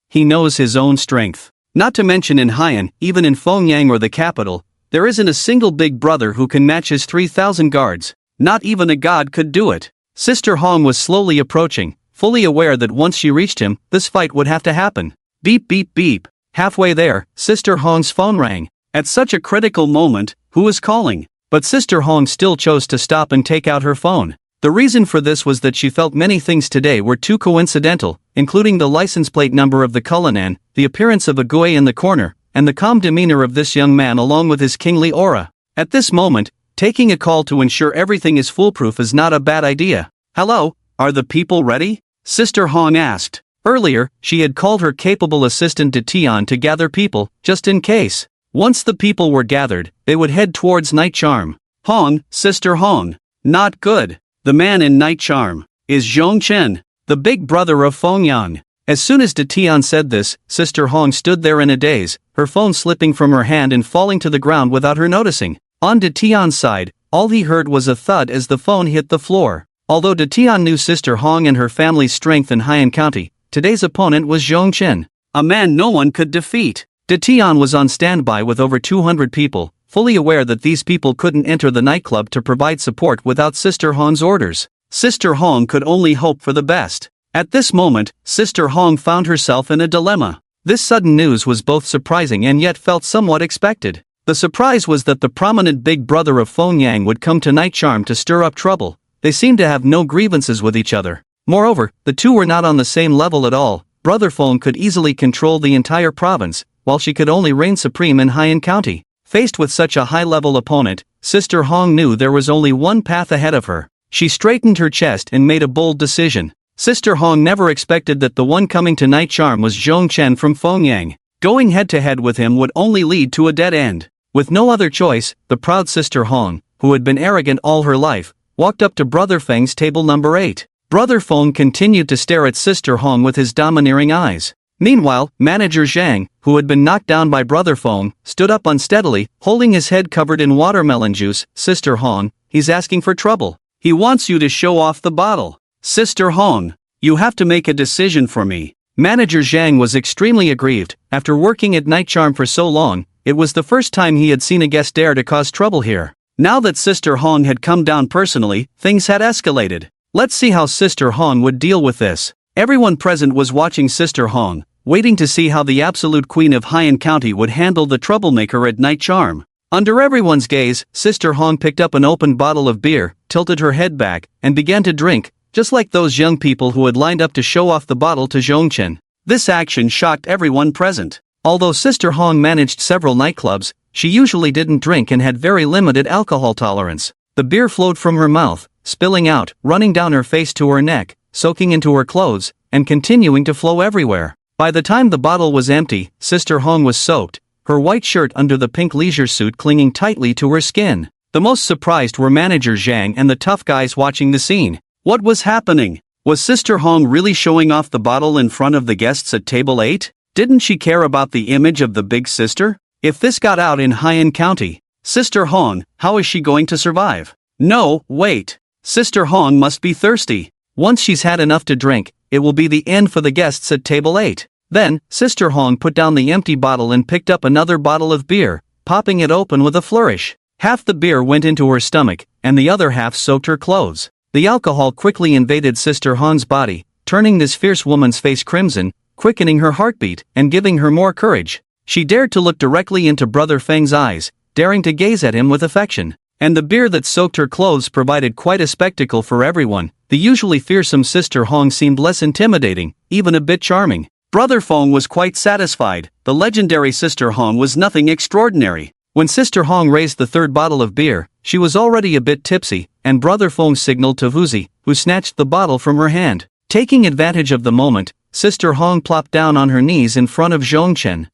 He knows his own strength. Not to mention in Heian, even in Fengyang or the capital, there isn't a single big brother who can match his 3,000 guards. Not even a god could do it. Sister Hong was slowly approaching, fully aware that once she reached him, this fight would have to happen. Beep beep beep. Halfway there, Sister Hong's phone rang. At such a critical moment, who was calling? But Sister Hong still chose to stop and take out her phone. The reason for this was that she felt many things today were too coincidental, including the license plate number of the Cullinan, the appearance of Aguay in the corner, and the calm demeanor of this young man along with his kingly aura. At this moment, taking a call to ensure everything is foolproof is not a bad idea. Hello, are the people ready? Sister Hong asked. Earlier, she had called her capable assistant to Tian to gather people, just in case. Once the people were gathered, they would head towards Night Charm. Hong, Sister Hong. Not good. The man in Night Charm is Zhongchen, the big brother of Fengyang. As soon as Tian said this, Sister Hong stood there in a daze, her phone slipping from her hand and falling to the ground without her noticing. On Tian's side, all he heard was a thud as the phone hit the floor. Although Tian knew Sister Hong and her family's strength in Heian County, today's opponent was Zhongchen, a man no one could defeat. De Tian was on standby with over 200 people, fully aware that these people couldn't enter the nightclub to provide support without Sister Hong's orders. Sister Hong could only hope for the best. At this moment, Sister Hong found herself in a dilemma. This sudden news was both surprising and yet felt somewhat expected. The surprise was that the prominent big brother of Feng Yang would come to Night Charm to stir up trouble. They seemed to have no grievances with each other. Moreover, the two were not on the same level at all. Brother Feng could easily control the entire province, while she could only reign supreme in Haiyan County. Faced with such a high-level opponent, Sister Hong knew there was only one path ahead of her. She straightened her chest and made a bold decision. Sister Hong never expected that the one coming to Night Charm was Zhong Chen from Feng Yang. Going head-to-head with him would only lead to a dead end. With no other choice, the proud Sister Hong, who had been arrogant all her life, walked up to Brother Feng's table number 8. Brother Feng continued to stare at Sister Hong with his domineering eyes. Meanwhile, Manager Zhang, who had been knocked down by Brother Feng, stood up unsteadily, holding his head covered in watermelon juice. Sister Hong, he's asking for trouble. He wants you to show off the bottle. Sister Hong, you have to make a decision for me. Manager Zhang was extremely aggrieved. After working at Night Charm for so long, it was the first time he had seen a guest dare to cause trouble here. Now that Sister Hong had come down personally, things had escalated. Let's see how Sister Hong would deal with this. Everyone present was watching Sister Hong, waiting to see how the absolute queen of Haiyan County would handle the troublemaker at Night Charm. Under everyone's gaze, Sister Hong picked up an open bottle of beer, tilted her head back, and began to drink, just like those young people who had lined up to show off the bottle to Zhongchen. This action shocked everyone present. Although Sister Hong managed several nightclubs, she usually didn't drink and had very limited alcohol tolerance. The beer flowed from her mouth, spilling out, running down her face to her neck, soaking into her clothes, and continuing to flow everywhere. By the time the bottle was empty, Sister Hong was soaked, her white shirt under the pink leisure suit clinging tightly to her skin. The most surprised were Manager Zhang and the tough guys watching the scene. What was happening? Was Sister Hong really showing off the bottle in front of the guests at table 8? Didn't she care about the image of the big sister? If this got out in Haiyan County, Sister Hong, how is she going to survive? No, wait. Sister Hong must be thirsty. Once she's had enough to drink, it will be the end for the guests at table 8. Then, Sister Hong put down the empty bottle and picked up another bottle of beer, popping it open with a flourish. Half the beer went into her stomach, and the other half soaked her clothes. The alcohol quickly invaded Sister Hong's body, turning this fierce woman's face crimson, quickening her heartbeat, and giving her more courage. She dared to look directly into Brother Feng's eyes, daring to gaze at him with affection. And the beer that soaked her clothes provided quite a spectacle for everyone. The usually fearsome Sister Hong seemed less intimidating, even a bit charming. Brother Feng was quite satisfied. The legendary Sister Hong was nothing extraordinary. When Sister Hong raised the third bottle of beer, she was already a bit tipsy, and Brother Feng signaled to Huzi, who snatched the bottle from her hand. Taking advantage of the moment, Sister Hong plopped down on her knees in front of Zhongchen.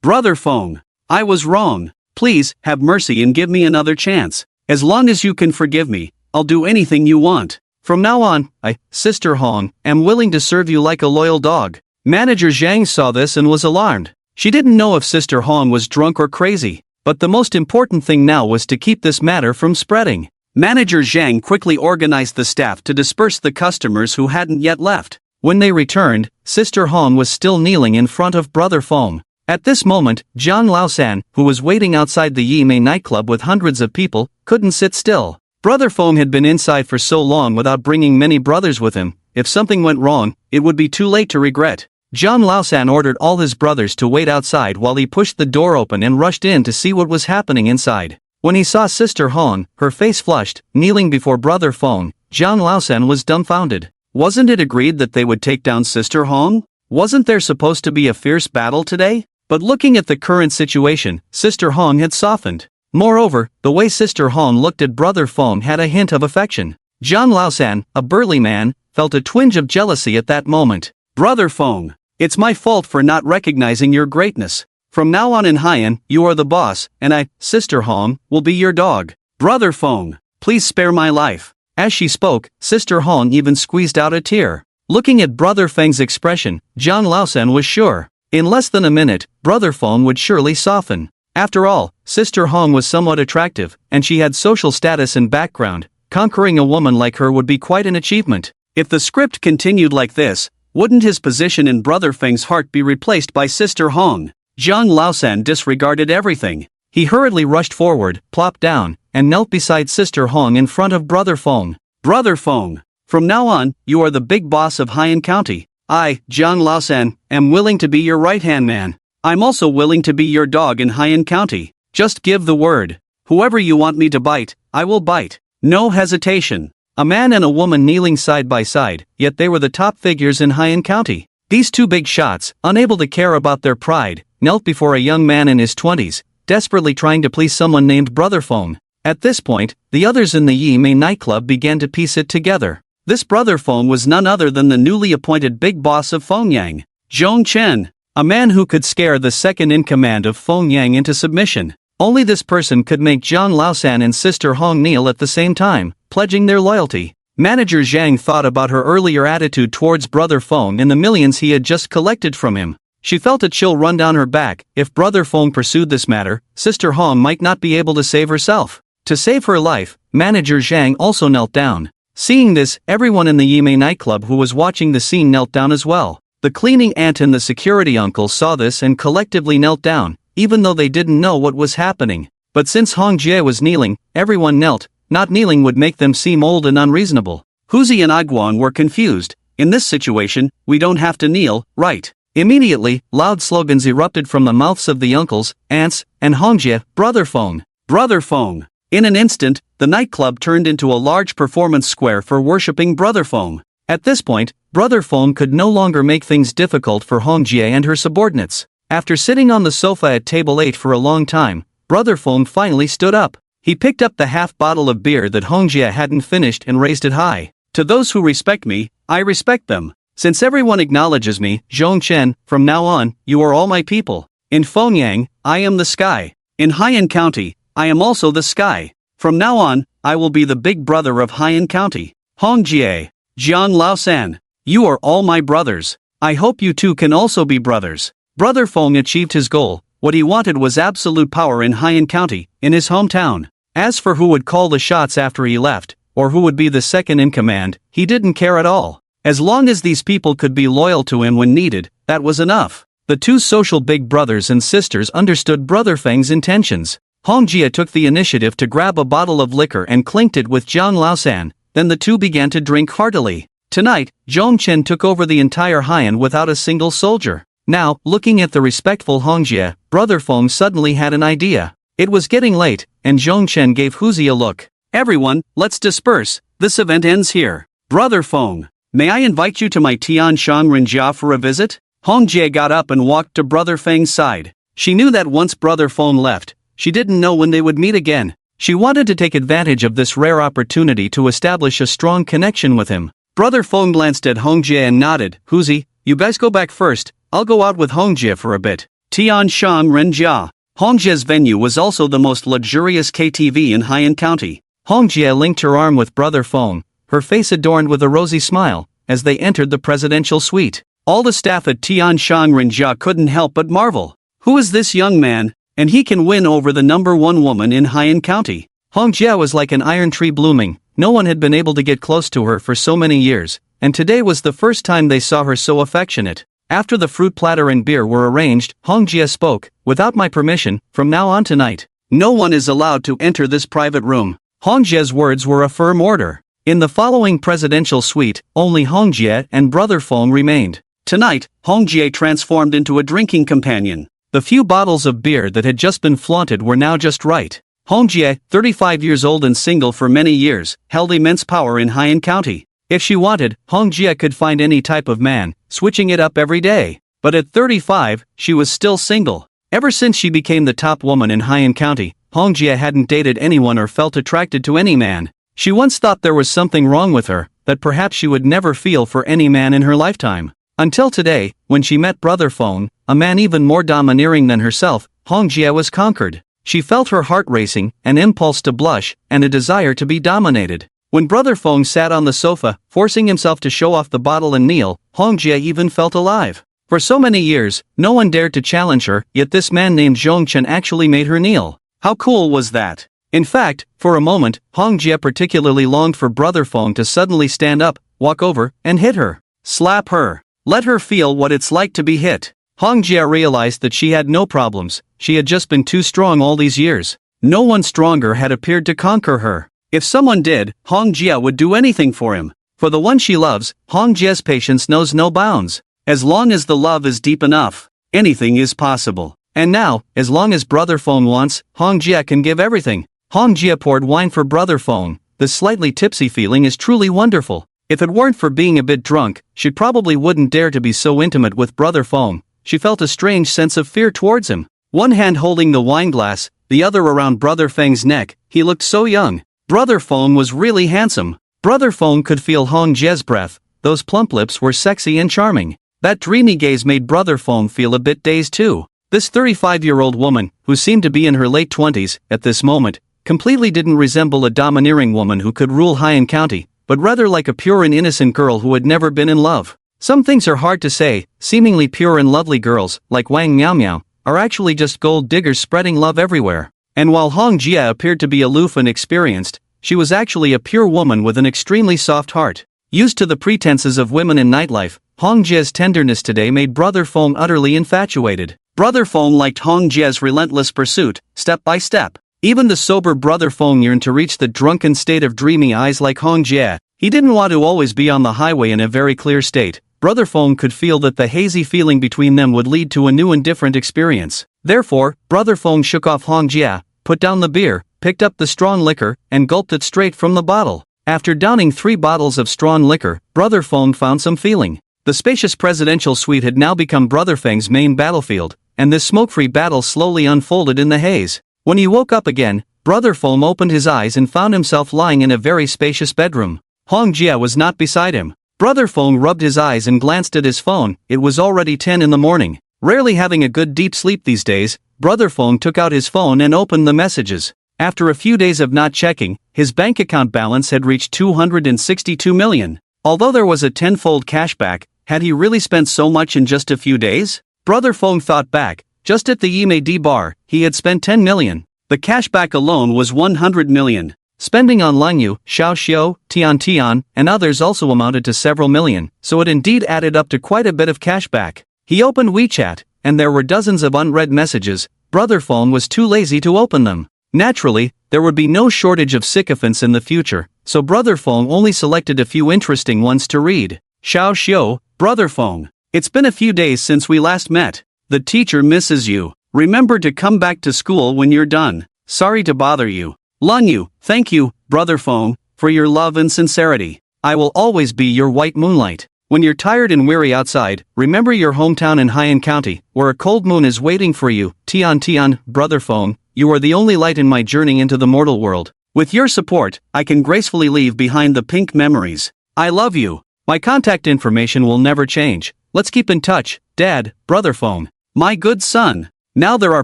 Brother Feng, I was wrong. Please, have mercy and give me another chance. As long as you can forgive me, I'll do anything you want. From now on, I, Sister Hong, am willing to serve you like a loyal dog. Manager Zhang saw this and was alarmed. She didn't know if Sister Hong was drunk or crazy, but the most important thing now was to keep this matter from spreading. Manager Zhang quickly organized the staff to disperse the customers who hadn't yet left. When they returned, Sister Hong was still kneeling in front of Brother Feng. At this moment, Jiang Laosan, who was waiting outside the Yimei nightclub with hundreds of people, couldn't sit still. Brother Feng had been inside for so long without bringing many brothers with him. If something went wrong, it would be too late to regret. Jiang Laosan ordered all his brothers to wait outside while he pushed the door open and rushed in to see what was happening inside. When he saw Sister Hong, her face flushed, kneeling before Brother Feng, Jiang Laosan was dumbfounded. Wasn't it agreed that they would take down Sister Hong? Wasn't there supposed to be a fierce battle today? But looking at the current situation, Sister Hong had softened. Moreover, the way Sister Hong looked at Brother Feng had a hint of affection. Jiang Laosan, a burly man, felt a twinge of jealousy at that moment. Brother Feng, it's my fault for not recognizing your greatness. From now on in Haiyan, you are the boss, and I, Sister Hong, will be your dog. Brother Feng, please spare my life. As she spoke, Sister Hong even squeezed out a tear. Looking at Brother Feng's expression, Jiang Laosan was sure. In less than a minute, Brother Feng would surely soften. After all, Sister Hong was somewhat attractive, and she had social status and background. Conquering a woman like her would be quite an achievement. If the script continued like this, wouldn't his position in Brother Feng's heart be replaced by Sister Hong? Zhang Laosan disregarded everything. He hurriedly rushed forward, plopped down, and knelt beside Sister Hong in front of Brother Feng. Brother Feng, from now on, you are the big boss of Haiyan County. I, Zhang Laosan, am willing to be your right-hand man. I'm also willing to be your dog in Haiyan County. Just give the word. Whoever you want me to bite, I will bite. No hesitation. A man and a woman kneeling side by side, yet they were the top figures in Haiyan County. These two big shots, unable to care about their pride, knelt before a young man in his 20s, desperately trying to please someone named Brother Feng. At this point, the others in the Yi Mei nightclub began to piece it together. This Brother Feng was none other than the newly appointed big boss of Fengyang, Zhong Chen, a man who could scare the second-in-command of Fengyang into submission. Only this person could make Zhang Laosan and Sister Hong kneel at the same time, pledging their loyalty. Manager Zhang thought about her earlier attitude towards Brother Feng and the millions he had just collected from him. She felt a chill run down her back. If Brother Feng pursued this matter, Sister Hong might not be able to save herself. To save her life, Manager Zhang also knelt down. Seeing this, everyone in the Yi Mei nightclub who was watching the scene knelt down as well. The cleaning aunt and the security uncle saw this and collectively knelt down, even though they didn't know what was happening. But since Hong Jie was kneeling, everyone knelt. Not kneeling would make them seem old and unreasonable. Huzi and Aguan were confused. In this situation, we don't have to kneel, right? Immediately, loud slogans erupted from the mouths of the uncles, aunts, and Hong Jie. Brother Feng. Brother Feng. In an instant, the nightclub turned into a large performance square for worshipping Brother Feng. At this point, Brother Feng could no longer make things difficult for Hong Jie and her subordinates. After sitting on the sofa at table 8 for a long time, Brother Feng finally stood up. He picked up the half bottle of beer that Hong Jie hadn't finished and raised it high. To those who respect me, I respect them. Since everyone acknowledges me, Zhong Chen, from now on, you are all my people. In Fengyang, I am the sky. In Haiyan County, I am also the sky. From now on, I will be the big brother of Haiyan County. Hong Jie, Zhang Laosan, you are all my brothers. I hope you two can also be brothers. Brother Feng achieved his goal. What he wanted was absolute power in Haiyan County, in his hometown. As for who would call the shots after he left, or who would be the second in command, he didn't care at all. As long as these people could be loyal to him when needed, that was enough. The two social big brothers and sisters understood Brother Feng's intentions. Hong Jie took the initiative to grab a bottle of liquor and clinked it with Zhang Laosan, then the two began to drink heartily. Tonight, Zhong Chen took over the entire Haiyan without a single soldier. Now, looking at the respectful Hong Jie, Brother Feng suddenly had an idea. It was getting late, and Zhong Chen gave Huzi a look. Everyone, let's disperse. This event ends here. Brother Feng, may I invite you to my Tianshan Renjia for a visit? Hong Jie got up and walked to Brother Feng's side. She knew that once Brother Feng left, she didn't know when they would meet again. She wanted to take advantage of this rare opportunity to establish a strong connection with him. Brother Feng glanced at Hong Jie and nodded. Huzi, you guys go back first. I'll go out with Hong Jie for a bit. Tianshan Renjia. Hong Jie's venue was also the most luxurious KTV in Haiyan County. Hong Jie linked her arm with Brother Feng, her face adorned with a rosy smile, as they entered the presidential suite. All the staff at Tianshan Renjia couldn't help but marvel. Who is this young man? And he can win over the number one woman in Haiyan County. Hong Jie was like an iron tree blooming. No one had been able to get close to her for so many years, and today was the first time they saw her so affectionate. After the fruit platter and beer were arranged, Hong Jie spoke. Without my permission, from now on tonight, no one is allowed to enter this private room. Hong Jie's words were a firm order. In the following presidential suite, only Hong Jie and Brother Feng remained. Tonight, Hong Jie transformed into a drinking companion. The few bottles of beer that had just been flaunted were now just right. Hong Jie, 35 years old and single for many years, held immense power in Haiyan County. If she wanted, Hong Jie could find any type of man, switching it up every day. But at 35, she was still single. Ever since she became the top woman in Haiyan County, Hong Jie hadn't dated anyone or felt attracted to any man. She once thought there was something wrong with her, that perhaps she would never feel for any man in her lifetime. Until today, when she met Brother Feng, a man even more domineering than herself, Hong Jie was conquered. She felt her heart racing, an impulse to blush, and a desire to be dominated. When Brother Feng sat on the sofa, forcing himself to show off the bottle and kneel, Hong Jie even felt alive. For so many years, no one dared to challenge her, yet this man named Zhong Chen actually made her kneel. How cool was that? In fact, for a moment, Hong Jie particularly longed for Brother Feng to suddenly stand up, walk over, and hit her. Slap her. Let her feel what it's like to be hit. Hong Jia realized that she had no problems, she had just been too strong all these years. No one stronger had appeared to conquer her. If someone did, Hong Jia would do anything for him. For the one she loves, Hong Jia's patience knows no bounds. As long as the love is deep enough, anything is possible. And now, as long as Brother Feng wants, Hong Jia can give everything. Hong Jia poured wine for Brother Feng. The slightly tipsy feeling is truly wonderful. If it weren't for being a bit drunk, she probably wouldn't dare to be so intimate with Brother Feng. She felt a strange sense of fear towards him. One hand holding the wine glass, the other around Brother Feng's neck, he looked so young. Brother Feng was really handsome. Brother Feng could feel Hong Jia's breath, those plump lips were sexy and charming. That dreamy gaze made Brother Feng feel a bit dazed too. This 35-year-old woman, who seemed to be in her late 20s, at this moment, completely didn't resemble a domineering woman who could rule Haiyan County, but rather like a pure and innocent girl who had never been in love. Some things are hard to say. Seemingly pure and lovely girls, like Wang Miao Miao, are actually just gold diggers spreading love everywhere. And while Hong Jia appeared to be aloof and experienced, she was actually a pure woman with an extremely soft heart. Used to the pretenses of women in nightlife, Hong Jia's tenderness today made Brother Feng utterly infatuated. Brother Feng liked Hong Jia's relentless pursuit, step by step. Even the sober Brother Feng yearned to reach the drunken state of dreamy eyes like Hong Jia. He didn't want to always be on the highway in a very clear state. Brother Feng could feel that the hazy feeling between them would lead to a new and different experience. Therefore, Brother Feng shook off Hong Jia, put down the beer, picked up the strong liquor, and gulped it straight from the bottle. After downing 3 bottles of strong liquor, Brother Feng found some feeling. The spacious presidential suite had now become Brother Feng's main battlefield, and this smoke-free battle slowly unfolded in the haze. When he woke up again, Brother Feng opened his eyes and found himself lying in a very spacious bedroom. Hong Jia was not beside him. Brother Feng rubbed his eyes and glanced at his phone. It was already 10 in the morning. Rarely having a good deep sleep these days, Brother Feng took out his phone and opened the messages. After a few days of not checking, his bank account balance had reached 262 million. Although there was a tenfold cashback, had he really spent so much in just a few days? Brother Feng thought back. Just at the Yimei D bar, he had spent 10 million. The cashback alone was 100 million. Spending on Langyu, Xiaoxiu, Tian, and others also amounted to several million, so it indeed added up to quite a bit of cashback. He opened WeChat, and there were dozens of unread messages. Brother Feng was too lazy to open them. Naturally, there would be no shortage of sycophants in the future, so Brother Feng only selected a few interesting ones to read. Xiaoxiu, Brother Feng. It's been a few days since we last met. The teacher misses you. Remember to come back to school when you're done. Sorry to bother you. Langyu, thank you, Brother Feng, for your love and sincerity. I will always be your white moonlight. When you're tired and weary outside, remember your hometown in Haiyan County, where a cold moon is waiting for you. Tian, Brother Feng, you are the only light in my journey into the mortal world. With your support, I can gracefully leave behind the pink memories. I love you. My contact information will never change. Let's keep in touch, Dad, Brother Feng. My good son. Now there are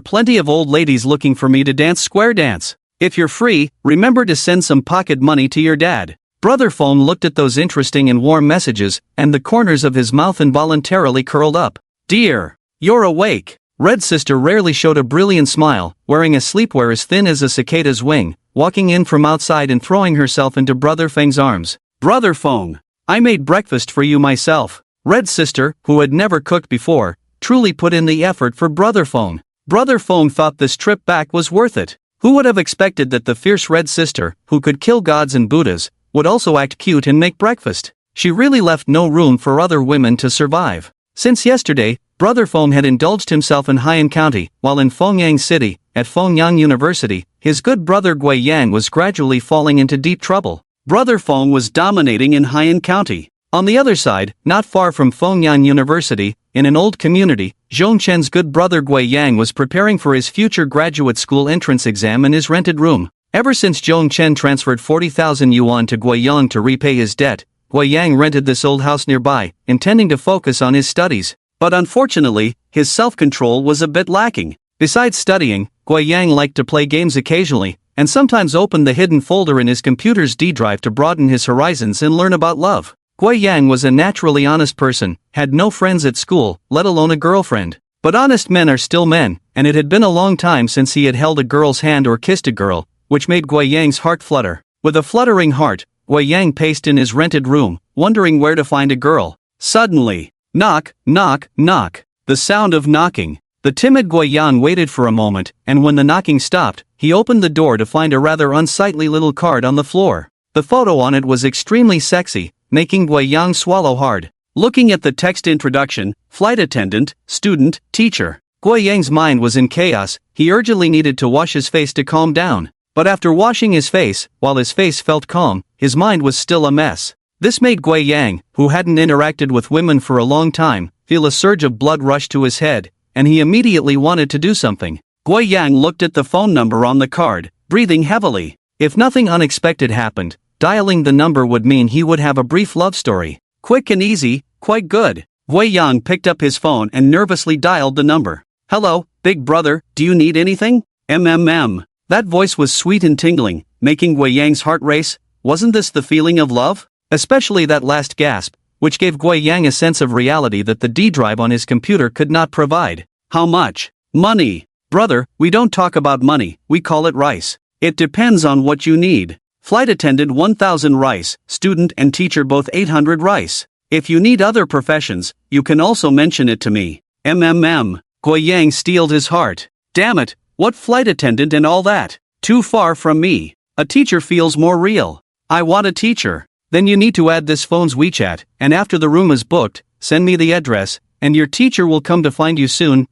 plenty of old ladies looking for me to dance square dance. If you're free, remember to send some pocket money to your dad. Brother Feng looked at those interesting and warm messages, and the corners of his mouth involuntarily curled up. Dear, you're awake. Red Sister rarely showed a brilliant smile, wearing a sleepwear as thin as a cicada's wing, walking in from outside and throwing herself into Brother Feng's arms. Brother Feng, I made breakfast for you myself. Red Sister, who had never cooked before, truly put in the effort for Brother Feng. Brother Feng thought this trip back was worth it. Who would have expected that the fierce Red Sister, who could kill gods and Buddhas, would also act cute and make breakfast? She really left no room for other women to survive. Since yesterday, Brother Feng had indulged himself in Haiyan County, while in Fengyang City, at Fengyang University, his good brother Gui Yang was gradually falling into deep trouble. Brother Feng was dominating in Haiyan County. On the other side, not far from Fengyang University, in an old community, Zhongchen's good brother Gui Yang was preparing for his future graduate school entrance exam in his rented room. Ever since Zhongchen transferred 40,000 yuan to Gui Yang to repay his debt, Gui Yang rented this old house nearby, intending to focus on his studies. But unfortunately, his self-control was a bit lacking. Besides studying, Gui Yang liked to play games occasionally, and sometimes opened the hidden folder in his computer's D drive to broaden his horizons and learn about love. Gui Yang was a naturally honest person, had no friends at school, let alone a girlfriend. But honest men are still men, and it had been a long time since he had held a girl's hand or kissed a girl, which made Gui Yang's heart flutter. With a fluttering heart, Gui Yang paced in his rented room, wondering where to find a girl. Suddenly, knock, knock, knock. The sound of knocking. The timid Guiyang waited for a moment, and when the knocking stopped, he opened the door to find a rather unsightly little card on the floor. The photo on it was extremely sexy, making Guiyang swallow hard. Looking at the text introduction, flight attendant, student, teacher. Guiyang's mind was in chaos. He urgently needed to wash his face to calm down. But after washing his face, while his face felt calm, his mind was still a mess. This made Guiyang, who hadn't interacted with women for a long time, feel a surge of blood rush to his head, and he immediately wanted to do something. Guiyang looked at the phone number on the card, breathing heavily. If nothing unexpected happened, dialing the number would mean he would have a brief love story. Quick and easy, quite good. Guiyang picked up his phone and nervously dialed the number. Hello, big brother, do you need anything? That voice was sweet and tingling, making Guiyang's heart race. Wasn't this the feeling of love? Especially that last gasp, which gave Guiyang a sense of reality that the D drive on his computer could not provide. How much? Money. Brother, we don't talk about money, we call it rice. It depends on what you need. Flight attendant 1000 rice, student and teacher both 800 rice. If you need other professions, you can also mention it to me. Guiyang steeled his heart. Damn it, what flight attendant and all that? Too far from me. A teacher feels more real. I want a teacher. Then you need to add this phone's WeChat, and after the room is booked, send me the address, and your teacher will come to find you soon.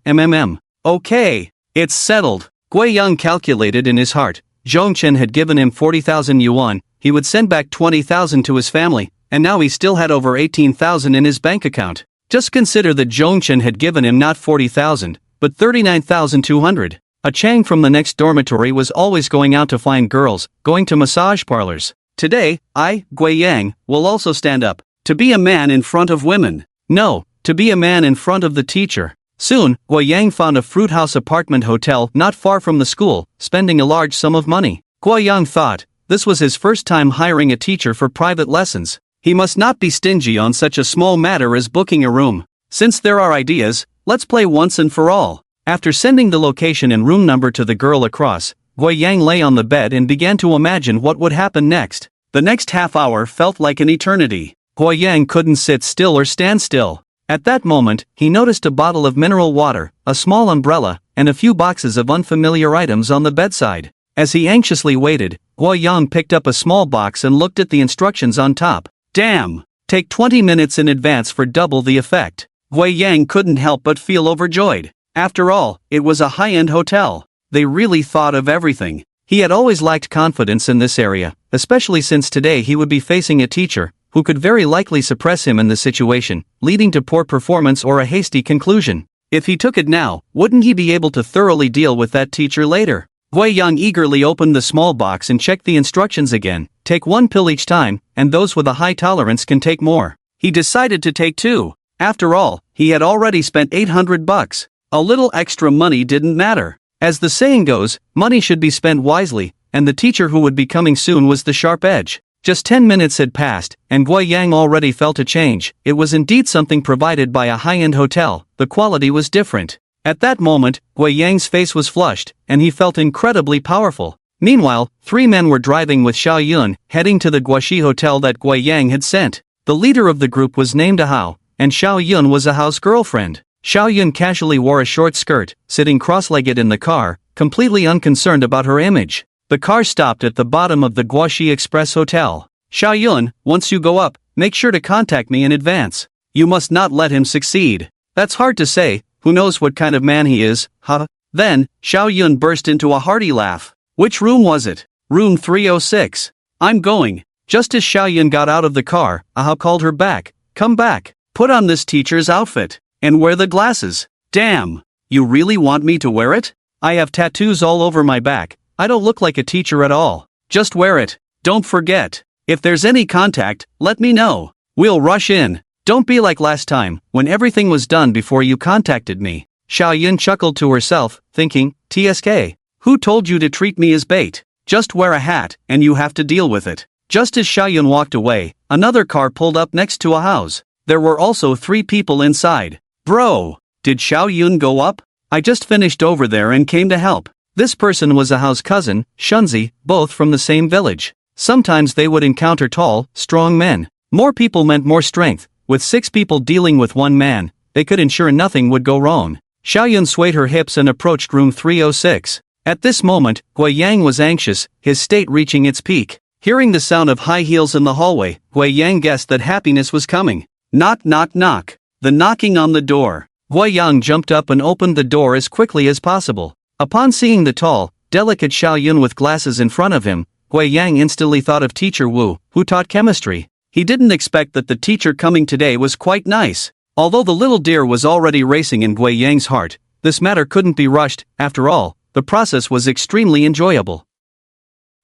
Okay, it's settled. Guiyang calculated in his heart. Zhongchen had given him 40,000 yuan, he would send back 20,000 to his family, and now he still had over 18,000 in his bank account. Just consider that Zhongchen had given him not 40,000, but 39,200. A Chang from the next dormitory was always going out to find girls, going to massage parlors. Today, I, Guiyang, will also stand up. To be a man in front of women. No, to be a man in front of the teacher. Soon, Guiyang found a fruit house apartment hotel not far from the school, spending a large sum of money. Guiyang thought, this was his first time hiring a teacher for private lessons. He must not be stingy on such a small matter as booking a room. Since there are ideas, let's play once and for all. After sending the location and room number to the girl across, Guiyang lay on the bed and began to imagine what would happen next. The next half hour felt like an eternity. Guiyang couldn't sit still or stand still. At that moment, he noticed a bottle of mineral water, a small umbrella, and a few boxes of unfamiliar items on the bedside. As he anxiously waited, Guiyang picked up a small box and looked at the instructions on top. Damn! Take 20 minutes in advance for double the effect. Guiyang couldn't help but feel overjoyed. After all, it was a high-end hotel. They really thought of everything. He had always lacked confidence in this area, especially since today he would be facing a teacher who could very likely suppress him in the situation, leading to poor performance or a hasty conclusion. If he took it now, wouldn't he be able to thoroughly deal with that teacher later? Guiyang eagerly opened the small box and checked the instructions again. Take one pill each time, and those with a high tolerance can take more. He decided to take 2. After all, he had already spent 800 bucks. A little extra money didn't matter. As the saying goes, money should be spent wisely, and the teacher who would be coming soon was the sharp edge. Just 10 minutes had passed, and Guiyang already felt a change. It was indeed something provided by a high-end hotel. The quality was different. At that moment, Guiyang's face was flushed, and he felt incredibly powerful. Meanwhile, 3 men were driving with Xiao Yun, heading to the Guaxi hotel that Guiyang had sent. The leader of the group was named Ahao, and Xiao Yun was Ahao's girlfriend. Xiao Yun casually wore a short skirt, sitting cross-legged in the car, completely unconcerned about her image. The car stopped at the bottom of the Guaxi Express Hotel. Xiao Yun, once you go up, make sure to contact me in advance. You must not let him succeed. That's hard to say, who knows what kind of man he is, huh? Then, Xiao Yun burst into a hearty laugh. Which room was it? Room 306. I'm going. Just as Xiao Yun got out of the car, Ahao called her back. Come back. Put on this teacher's outfit. And wear the glasses. Damn. You really want me to wear it? I have tattoos all over my back. I don't look like a teacher at all. Just wear it. Don't forget. If there's any contact, let me know. We'll rush in. Don't be like last time, when everything was done before you contacted me. Xiao Yun chuckled to herself, thinking, TSK. Who told you to treat me as bait? Just wear a hat, and you have to deal with it. Just as Xiao Yun walked away, another car pulled up next to a house. There were also 3 people inside. Bro, did Xiao Yun go up? I just finished over there and came to help. This person was Ahao's cousin, Shunzi, both from the same village. Sometimes they would encounter tall, strong men. More people meant more strength. With 6 people dealing with 1 man, they could ensure nothing would go wrong. Xiaoyun swayed her hips and approached room 306. At this moment, Gui Yang was anxious, his state reaching its peak. Hearing the sound of high heels in the hallway, Gui Yang guessed that happiness was coming. Knock knock knock. The knocking on the door. Gui Yang jumped up and opened the door as quickly as possible. Upon seeing the tall, delicate Xiaoyun with glasses in front of him, Gui Yang instantly thought of Teacher Wu, who taught chemistry. He didn't expect that the teacher coming today was quite nice. Although the little deer was already racing in Gui Yang's heart, this matter couldn't be rushed. After all, the process was extremely enjoyable.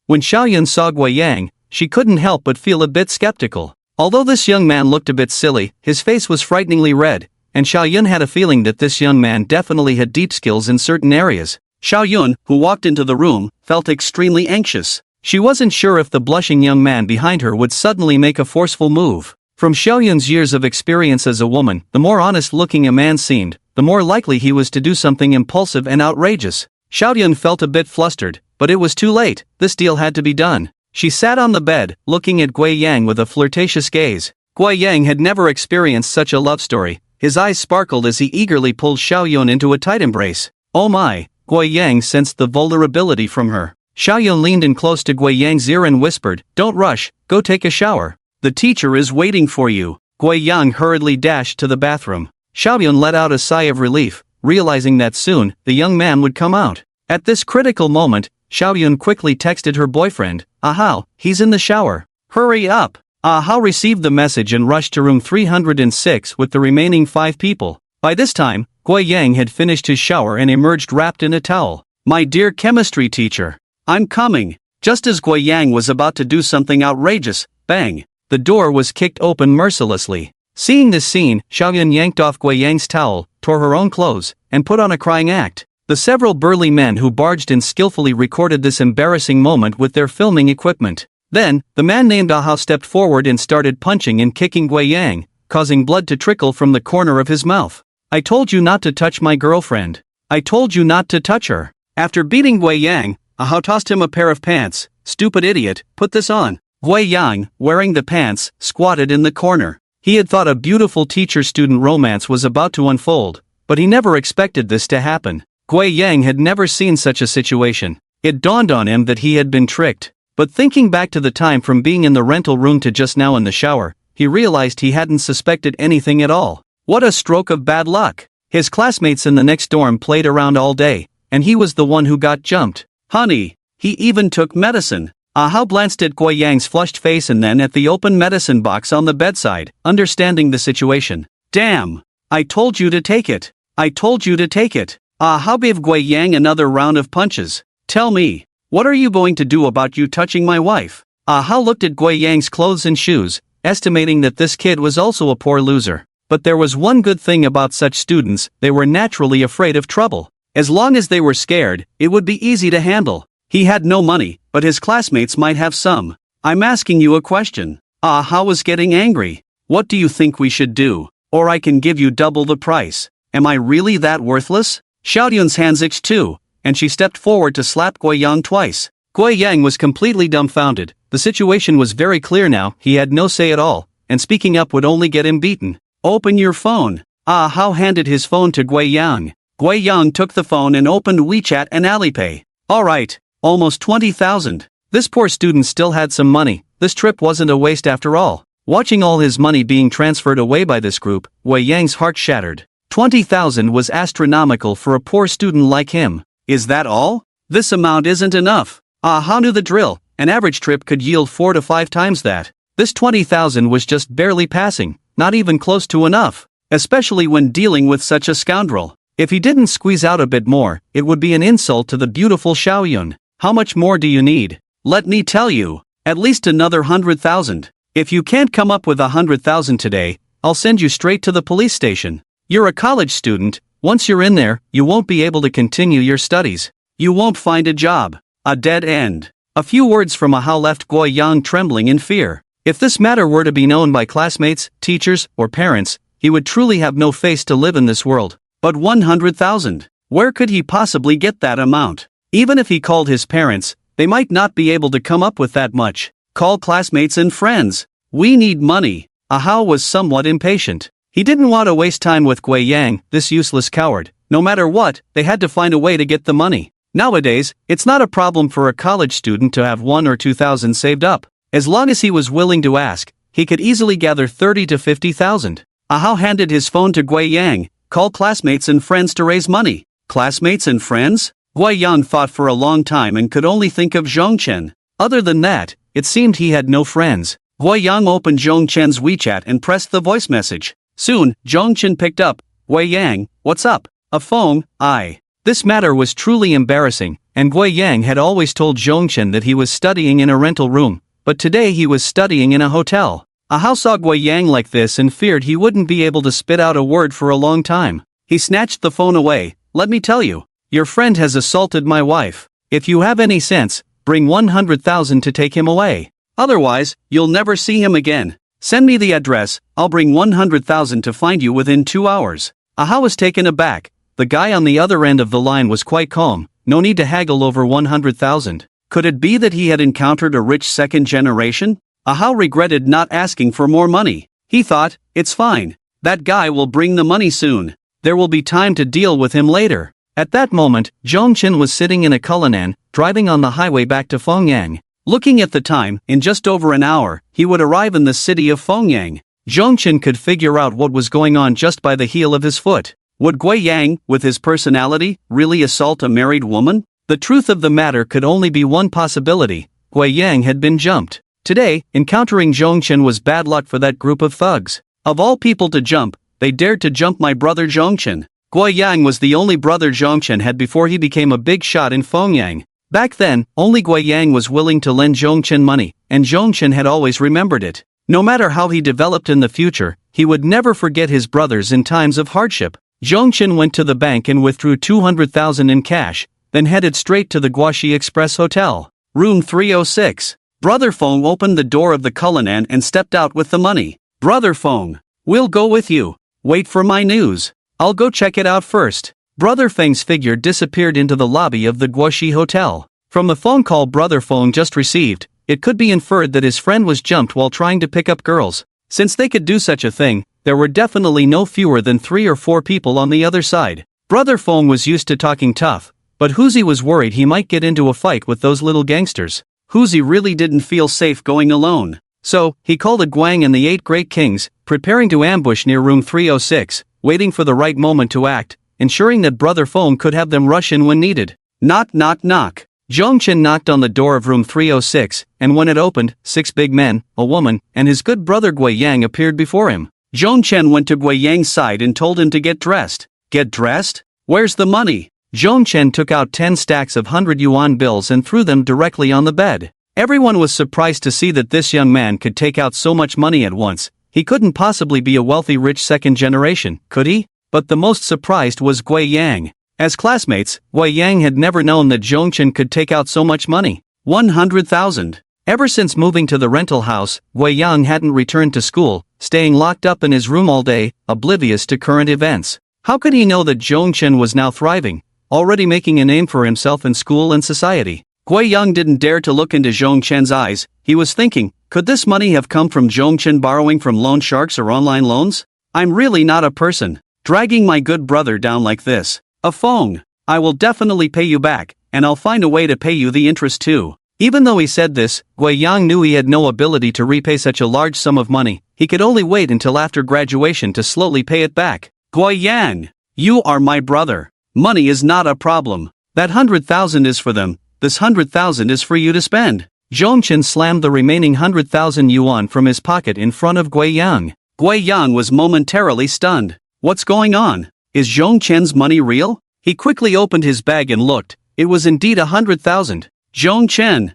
When Xiaoyun saw Gui Yang, she couldn't help but feel a bit skeptical. Although this young man looked a bit silly, his face was frighteningly red, and Xiaoyun had a feeling that this young man definitely had deep skills in certain areas. Xiaoyun, who walked into the room, felt extremely anxious. She wasn't sure if the blushing young man behind her would suddenly make a forceful move. From Xiaoyun's years of experience as a woman, the more honest-looking a man seemed, the more likely he was to do something impulsive and outrageous. Xiaoyun felt a bit flustered, but it was too late. This deal had to be done. She sat on the bed, looking at Gui Yang with a flirtatious gaze. Gui Yang had never experienced such a love story. His eyes sparkled as he eagerly pulled Xiaoyun into a tight embrace. Oh my! Gui Yang sensed the vulnerability from her. Xiaoyun leaned in close to Gui Yang's ear and whispered, "Don't rush, go take a shower. The teacher is waiting for you." Gui Yang hurriedly dashed to the bathroom. Xiaoyun let out a sigh of relief, realizing that soon, the young man would come out. At this critical moment, Xiaoyun quickly texted her boyfriend, "Ahao, he's in the shower. Hurry up." Ahao received the message and rushed to room 306 with the remaining 5 people. By this time, Gui Yang had finished his shower and emerged wrapped in a towel. "My dear chemistry teacher, I'm coming." Just as Gui Yang was about to do something outrageous, bang! The door was kicked open mercilessly. Seeing this scene, Xiaoyun yanked off Gui Yang's towel, tore her own clothes, and put on a crying act. The several burly men who barged in skillfully recorded this embarrassing moment with their filming equipment. Then, the man named Ahao stepped forward and started punching and kicking Gui Yang, causing blood to trickle from the corner of his mouth. "I told you not to touch my girlfriend. I told you not to touch her." After beating Gui Yang, Ahao tossed him a pair of pants. "Stupid idiot, put this on." Gui Yang, wearing the pants, squatted in the corner. He had thought a beautiful teacher-student romance was about to unfold, but he never expected this to happen. Gui Yang had never seen such a situation. It dawned on him that he had been tricked. But thinking back to the time from being in the rental room to just now in the shower, he realized he hadn't suspected anything at all. What a stroke of bad luck! His classmates in the next dorm played around all day, and he was the one who got jumped. Honey, he even took medicine. Ahao glanced at Gui Yang's flushed face and then at the open medicine box on the bedside, understanding the situation. Damn! I told you to take it. I told you to take it. Ahao gave Gui Yang another round of punches. Tell me, what are you going to do about you touching my wife? Ahao looked at Gui Yang's clothes and shoes, estimating that this kid was also a poor loser. But there was one good thing about such students: they were naturally afraid of trouble. As long as they were scared, it would be easy to handle. He had no money, but his classmates might have some. I'm asking you a question. Ahao was getting angry. What do you think we should do? Or I can give you double the price. Am I really that worthless? Xiaoyun's hands itched too, and she stepped forward to slap Gui Yang twice. Gui Yang was completely dumbfounded. The situation was very clear now. He had no say at all, and speaking up would only get him beaten. Open your phone. Ahao handed his phone to Gui Yang. Gui Yang took the phone and opened WeChat and Alipay. Alright, almost 20,000. This poor student still had some money. This trip wasn't a waste after all. Watching all his money being transferred away by this group, Gui Yang's heart shattered. 20,000 was astronomical for a poor student like him. Is that all? This amount isn't enough. Ahao knew the drill. An average trip could yield 4 to 5 times that. This 20,000 was just barely passing, not even close to enough. Especially when dealing with such a scoundrel. If he didn't squeeze out a bit more, it would be an insult to the beautiful Xiaoyun. How much more do you need? Let me tell you. At least another 100,000. If you can't come up with 100,000 today, I'll send you straight to the police station. You're a college student. Once you're in there, you won't be able to continue your studies. You won't find a job. A dead end. A few words from Ahao left Gui Yang trembling in fear. If this matter were to be known by classmates, teachers, or parents, he would truly have no face to live in this world. But 100,000. Where could he possibly get that amount? Even if he called his parents, they might not be able to come up with that much. Call classmates and friends. We need money. Ahao was somewhat impatient. He didn't want to waste time with Gui Yang, this useless coward. No matter what, they had to find a way to get the money. Nowadays, it's not a problem for a college student to have 1 or 2,000 saved up. As long as he was willing to ask, he could easily gather 30 to 50,000. Ahau handed his phone to Gui Yang. Call classmates and friends to raise money. Classmates and friends? Gui Yang thought for a long time and could only think of Zhongchen. Other than that, it seemed he had no friends. Gui Yang opened Zhongchen's WeChat and pressed the voice message. Soon, Zhongchen picked up. Gui Yang, what's up? A phone, I. This matter was truly embarrassing, and Gui Yang had always told Zhongchen that he was studying in a rental room, but today he was studying in a hotel. Ahau saw Gui Yang like this and feared he wouldn't be able to spit out a word for a long time. He snatched the phone away. Let me tell you, your friend has assaulted my wife. If you have any sense, bring 100,000 to take him away. Otherwise, you'll never see him again. Send me the address, I'll bring 100,000 to find you within 2 hours. Ahau was taken aback. The guy on the other end of the line was quite calm. No need to haggle over 100,000. Could it be that he had encountered a rich second generation? Ahau regretted not asking for more money. He thought, it's fine. That guy will bring the money soon. There will be time to deal with him later. At that moment, Zhongchen was sitting in a Cullinan, driving on the highway back to Fengyang. Looking at the time, in just over an hour, he would arrive in the city of Fengyang. Zhongchen could figure out what was going on just by the heel of his foot. Would Gui Yang, with his personality, really assault a married woman? The truth of the matter could only be one possibility. Gui Yang had been jumped. Today, encountering Zhongchen was bad luck for that group of thugs. Of all people to jump, they dared to jump my brother Zhongchen. Gui Yang was the only brother Zhongchen had before he became a big shot in Fengyang. Back then, only Gui Yang was willing to lend Zhongchen money, and Zhongchen had always remembered it. No matter how he developed in the future, he would never forget his brothers in times of hardship. Zhongchen went to the bank and withdrew 200,000 in cash, then headed straight to the Guaxi Express Hotel. Room 306. Brother Feng opened the door of the Cullinan and stepped out with the money. Brother Feng, we'll go with you. Wait for my news. I'll go check it out first. Brother Feng's figure disappeared into the lobby of the Guaxi Hotel. From the phone call Brother Feng just received, it could be inferred that his friend was jumped while trying to pick up girls. Since they could do such a thing, there were definitely no fewer than 3 or 4 people on the other side. Brother Feng was used to talking tough, but Huzi was worried he might get into a fight with those little gangsters. Huzi really didn't feel safe going alone. So, he called a Guang and the 8 Great Kings, preparing to ambush near room 306, waiting for the right moment to act, ensuring that Brother Feng could have them rush in when needed. Knock knock knock. Zhongchen knocked on the door of room 306, and when it opened, 6 big men, a woman, and his good brother Gui Yang appeared before him. Zhongchen went to Gui Yang's side and told him to get dressed. Get dressed? Where's the money? Zhongchen took out 10 stacks of 100 yuan bills and threw them directly on the bed. Everyone was surprised to see that this young man could take out so much money at once. He couldn't possibly be a wealthy rich second generation, could he? But the most surprised was Gui Yang. As classmates, Gui Yang had never known that Zhongchen could take out so much money. 100,000. Ever since moving to the rental house, Gui Yang hadn't returned to school, staying locked up in his room all day, oblivious to current events. How could he know that Zhongchen was now thriving, already making a name for himself in school and society? Gui Yang didn't dare to look into Zhongchen's eyes. He was thinking, could this money have come from Zhongchen borrowing from loan sharks or online loans? I'm really not a person, dragging my good brother down like this. A Feng, I will definitely pay you back, and I'll find a way to pay you the interest too. Even though he said this, Gui Yang knew he had no ability to repay such a large sum of money. He could only wait until after graduation to slowly pay it back. Gui Yang, you are my brother. Money is not a problem. That 100,000 is for them. This 100,000 is for you to spend. Zhongchen slammed the remaining 100,000 yuan from his pocket in front of Gui Yang. Gui Yang was momentarily stunned. What's going on? Is Zhongchen's money real? He quickly opened his bag and looked. It was indeed 100,000. Zhongchen,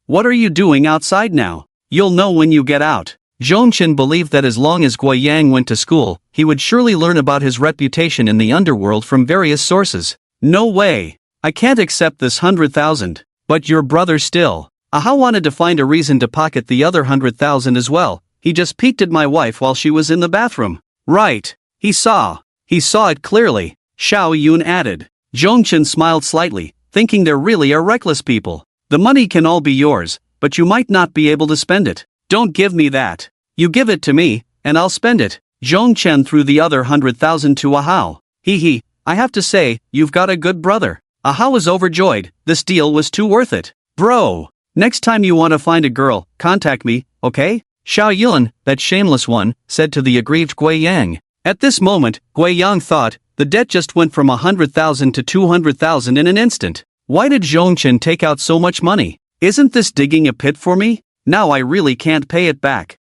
what are you doing outside now? You'll know when you get out. Zhongchen believed that as long as Gui Yang went to school, he would surely learn about his reputation in the underworld from various sources. No way. I can't accept this 100,000. But your brother still. Ahau wanted to find a reason to pocket the other 100,000 as well. He just peeked at my wife while she was in the bathroom. Right. He saw it clearly. Xiao Yun added. Zhongchen smiled slightly, thinking there really are reckless people. The money can all be yours, but you might not be able to spend it. Don't give me that. You give it to me, and I'll spend it. Zhong Chen threw the other 100,000 to Ahao. Hee, I have to say, you've got a good brother. Ahao was overjoyed, this deal was too worth it. Bro, next time you want to find a girl, contact me, okay? Xiao Yun, that shameless one, said to the aggrieved Gui Yang. At this moment, Gui Yang thought, the debt just went from 100,000 to 200,000 in an instant. Why did Zhongchen take out so much money? Isn't this digging a pit for me? Now I really can't pay it back.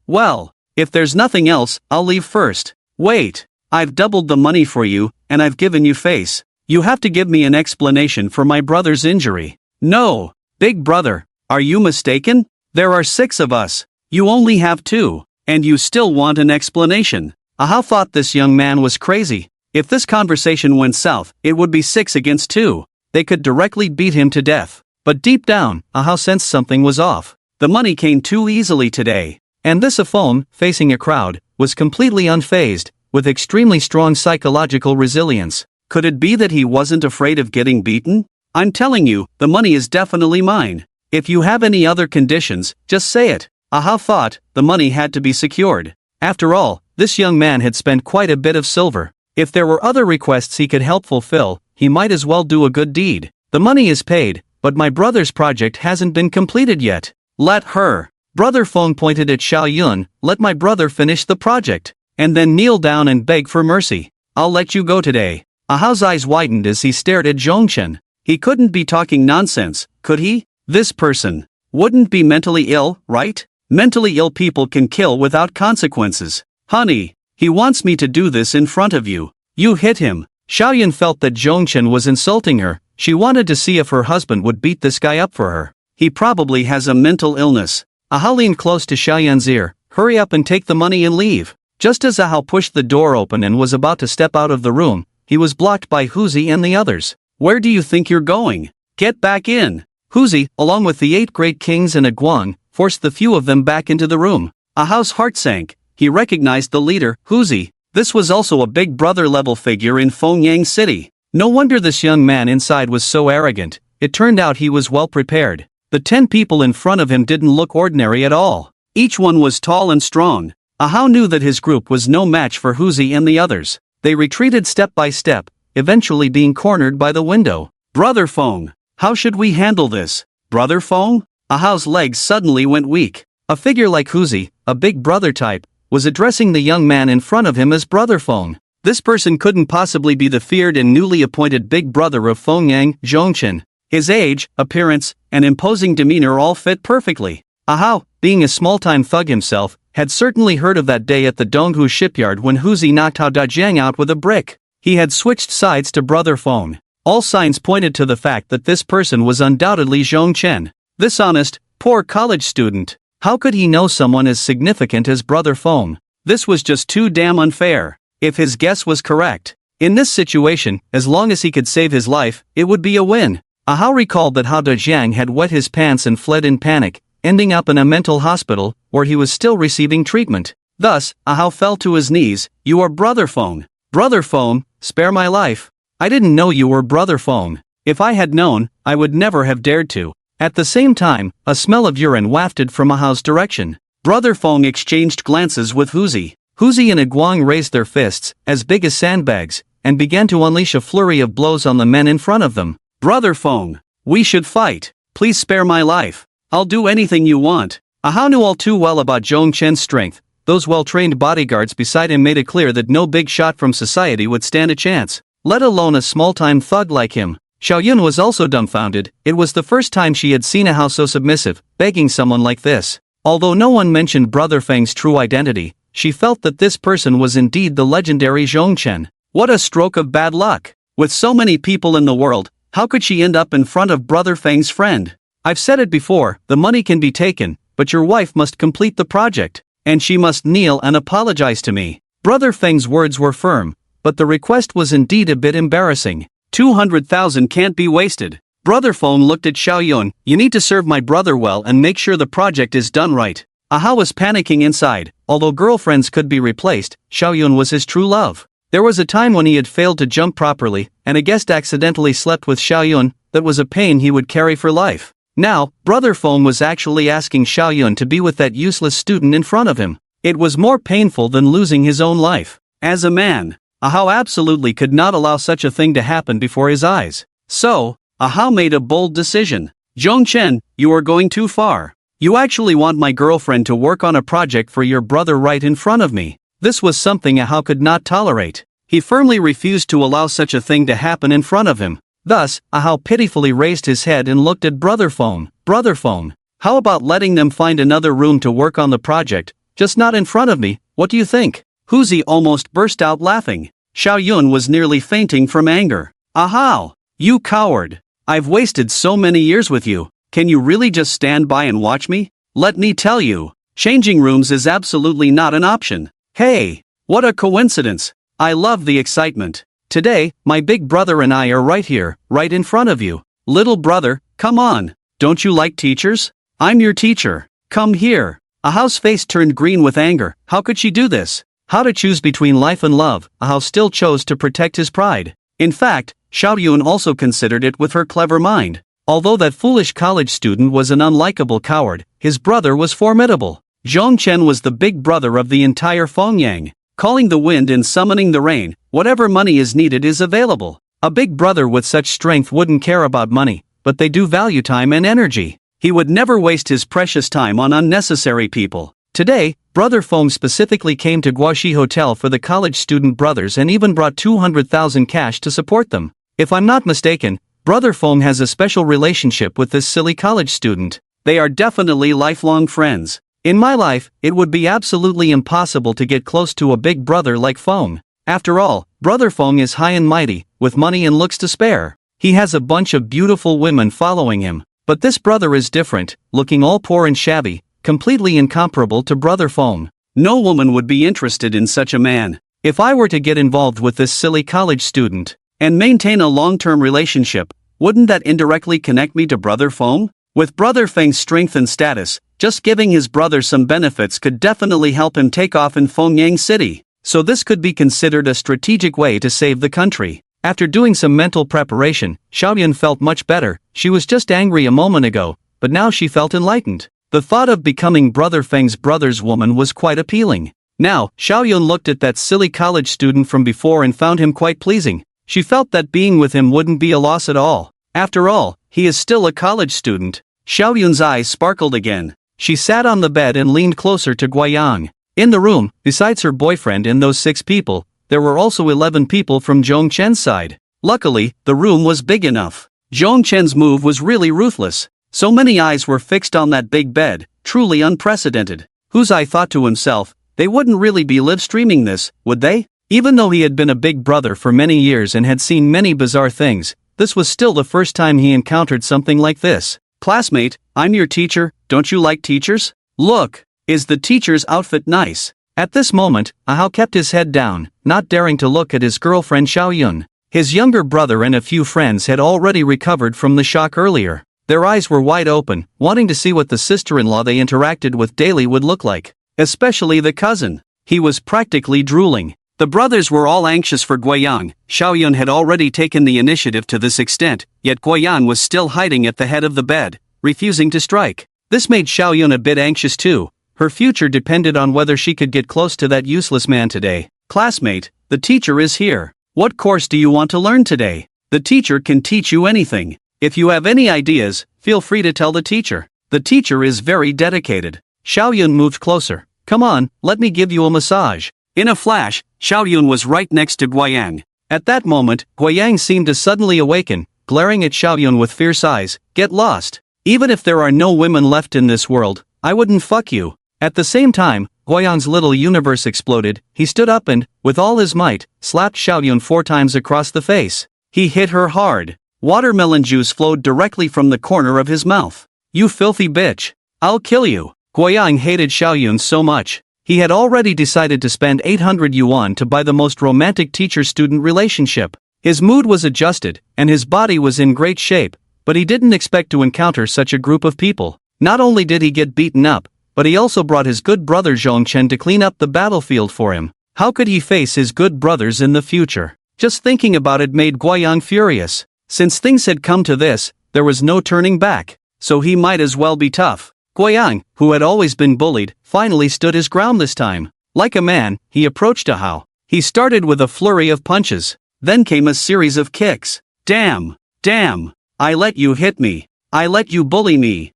Well, if there's nothing else, I'll leave first. Wait, I've doubled the money for you, and I've given you face. You have to give me an explanation for my brother's injury. No, big brother, are you mistaken? There are 6 of us. You only have 2, and you still want an explanation. Ahao thought this young man was crazy. If this conversation went south, it would be 6 against 2. They could directly beat him to death. But deep down, Ahao sensed something was off. The money came too easily today. And this Afon, facing a crowd, was completely unfazed, with extremely strong psychological resilience. Could it be that he wasn't afraid of getting beaten? I'm telling you, the money is definitely mine. If you have any other conditions, just say it. Ahao thought, the money had to be secured. After all, this young man had spent quite a bit of silver. If there were other requests he could help fulfill, he might as well do a good deed. The money is paid, but my brother's project hasn't been completed yet. Let her. Brother Feng pointed at Xiao Yun, let my brother finish the project, and then kneel down and beg for mercy. I'll let you go today. Ahao's eyes widened as he stared at Zhongchen. He couldn't be talking nonsense, could he? This person wouldn't be mentally ill, right? Mentally ill people can kill without consequences. Honey, he wants me to do this in front of you. You hit him. Xiao Yun felt that Zhongchen was insulting her. She wanted to see if her husband would beat this guy up for her. He probably has a mental illness. Ahao leaned close to Xiao Yun's ear. Hurry up and take the money and leave. Just as Ahao pushed the door open and was about to step out of the room, he was blocked by Huzi and the others. Where do you think you're going? Get back in. Huzi, along with the 8 great kings and a Guang, forced the few of them back into the room. Ahao's heart sank. He recognized the leader, Huzi. This was also a big brother-level figure in Fengyang City. No wonder this young man inside was so arrogant. It turned out he was well prepared. The 10 people in front of him didn't look ordinary at all. Each one was tall and strong. Ahao knew that his group was no match for Huzi and the others. They retreated step by step, eventually being cornered by the window. Brother Feng, how should we handle this? Brother Feng? Ahao's legs suddenly went weak. A figure like Huzi, a big brother type, was addressing the young man in front of him as Brother Feng. This person couldn't possibly be the feared and newly appointed big brother of Fengyang, Zhongchen. His age, appearance, and imposing demeanor all fit perfectly. Ahao, being a small-time thug himself, had certainly heard of that day at the Donghu shipyard when Huzi knocked Hao Dajiang out with a brick. He had switched sides to Brother Feng. All signs pointed to the fact that this person was undoubtedly Zhongchen. This honest, poor college student. How could he know someone as significant as Brother Feng? This was just too damn unfair. If his guess was correct. In this situation, as long as he could save his life, it would be a win. Ahao recalled that Hao Dajiang had wet his pants and fled in panic, ending up in a mental hospital, where he was still receiving treatment. Thus, Ahao fell to his knees. You are Brother Feng. Brother Feng, spare my life. I didn't know you were Brother Feng. If I had known, I would never have dared to. At the same time, a smell of urine wafted from Ahao's direction. Brother Feng exchanged glances with Huzi. Huzi and Guang raised their fists, as big as sandbags, and began to unleash a flurry of blows on the men in front of them. Brother Feng, we should fight. Please spare my life. I'll do anything you want. Ahao knew all too well about Zhongchen's strength. Those well-trained bodyguards beside him made it clear that no big shot from society would stand a chance, let alone a small-time thug like him. Xiao Yun was also dumbfounded. It was the first time she had seen Ahao so submissive, begging someone like this. Although no one mentioned Brother Feng's true identity, she felt that this person was indeed the legendary Zhongchen. What a stroke of bad luck! With so many people in the world, how could she end up in front of Brother Feng's friend? I've said it before, the money can be taken, but your wife must complete the project, and she must kneel and apologize to me. Brother Feng's words were firm, but the request was indeed a bit embarrassing. 200,000 can't be wasted. Brother Feng looked at Xiao Yun. You need to serve my brother well and make sure the project is done right. Ahao was panicking inside. Although girlfriends could be replaced, Xiao Yun was his true love. There was a time when he had failed to jump properly, and a guest accidentally slept with Xiao Yun. That was a pain he would carry for life. Now, Brother Feng was actually asking Xiao Yun to be with that useless student in front of him. It was more painful than losing his own life. As a man, Ahau absolutely could not allow such a thing to happen before his eyes. So, Ahau made a bold decision. Zhongchen, you are going too far. You actually want my girlfriend to work on a project for your brother right in front of me. This was something Ahau could not tolerate. He firmly refused to allow such a thing to happen in front of him. Thus, Ahau pitifully raised his head and looked at Brother Phone. Brother Phone, how about letting them find another room to work on the project, just not in front of me, what do you think? Huzi almost burst out laughing. Xiao Yun was nearly fainting from anger. Ahau, you coward! I've wasted so many years with you. Can you really just stand by and watch me? Let me tell you, changing rooms is absolutely not an option. Hey, what a coincidence. I love the excitement. Today, my big brother and I are right here, right in front of you. Little brother, come on. Don't you like teachers? I'm your teacher. Come here. Ahau's face turned green with anger. How could she do this? How to choose between life and love, Ahau still chose to protect his pride. In fact, Xiao Yun also considered it with her clever mind. Although that foolish college student was an unlikable coward, his brother was formidable. Zhongchen was the big brother of the entire Fengyang. Calling the wind and summoning the rain, whatever money is needed is available. A big brother with such strength wouldn't care about money, but they do value time and energy. He would never waste his precious time on unnecessary people. Today, Brother Feng specifically came to Guaxi Hotel for the college student brothers and even brought 200,000 cash to support them. If I'm not mistaken, Brother Feng has a special relationship with this silly college student. They are definitely lifelong friends. In my life, it would be absolutely impossible to get close to a big brother like Feng. After all, Brother Feng is high and mighty, with money and looks to spare. He has a bunch of beautiful women following him. But this brother is different, looking all poor and shabby, completely incomparable to Brother Feng. No woman would be interested in such a man. If I were to get involved with this silly college student, and maintain a long-term relationship, wouldn't that indirectly connect me to Brother Feng? With Brother Feng's strength and status, just giving his brother some benefits could definitely help him take off in Fengyang City. So this could be considered a strategic way to save the country. After doing some mental preparation, Xiaoyun felt much better. She was just angry a moment ago, but now she felt enlightened. The thought of becoming Brother Feng's brother's woman was quite appealing. Now, Xiaoyun looked at that silly college student from before and found him quite pleasing. She felt that being with him wouldn't be a loss at all. After all, he is still a college student. Xiaoyun's eyes sparkled again. She sat on the bed and leaned closer to Guiyang. In the room, besides her boyfriend and those 6 people, there were also 11 people from Zhongchen's side. Luckily, the room was big enough. Zhongchen's move was really ruthless. So many eyes were fixed on that big bed, truly unprecedented. Huzai thought to himself, they wouldn't really be live streaming this, would they? Even though he had been a big brother for many years and had seen many bizarre things, this was still the first time he encountered something like this. Classmate, I'm your teacher, don't you like teachers? Look, is the teacher's outfit nice? At this moment, Ahau kept his head down, not daring to look at his girlfriend Xiaoyun. His younger brother and a few friends had already recovered from the shock earlier. Their eyes were wide open, wanting to see what the sister-in-law they interacted with daily would look like. Especially the cousin. He was practically drooling. The brothers were all anxious for Guiyang. Xiaoyun had already taken the initiative to this extent, yet Guiyang was still hiding at the head of the bed, refusing to strike. This made Xiaoyun a bit anxious too. Her future depended on whether she could get close to that useless man today. Classmate, the teacher is here. What course do you want to learn today? The teacher can teach you anything. If you have any ideas, feel free to tell the teacher. The teacher is very dedicated. Xiaoyun moved closer. Come on, let me give you a massage. In a flash, Xiaoyun was right next to Guiyang. At that moment, Guiyang seemed to suddenly awaken, glaring at Xiaoyun with fierce eyes. Get lost. Even if there are no women left in this world, I wouldn't fuck you. At the same time, Guiyang's little universe exploded. He stood up and, with all his might, slapped Xiaoyun 4 times across the face. He hit her hard. Watermelon juice flowed directly from the corner of his mouth. You filthy bitch. I'll kill you. Guiyang hated Xiaoyun so much. He had already decided to spend 800 yuan to buy the most romantic teacher-student relationship. His mood was adjusted, and his body was in great shape, but he didn't expect to encounter such a group of people. Not only did he get beaten up, but he also brought his good brother Zhongchen to clean up the battlefield for him. How could he face his good brothers in the future? Just thinking about it made Guiyang furious. Since things had come to this, there was no turning back, so he might as well be tough. Guiyang, who had always been bullied, finally stood his ground this time. Like a man, he approached Hao. He started with a flurry of punches. Then came a series of kicks. Damn! Damn! I let you hit me. I let you bully me.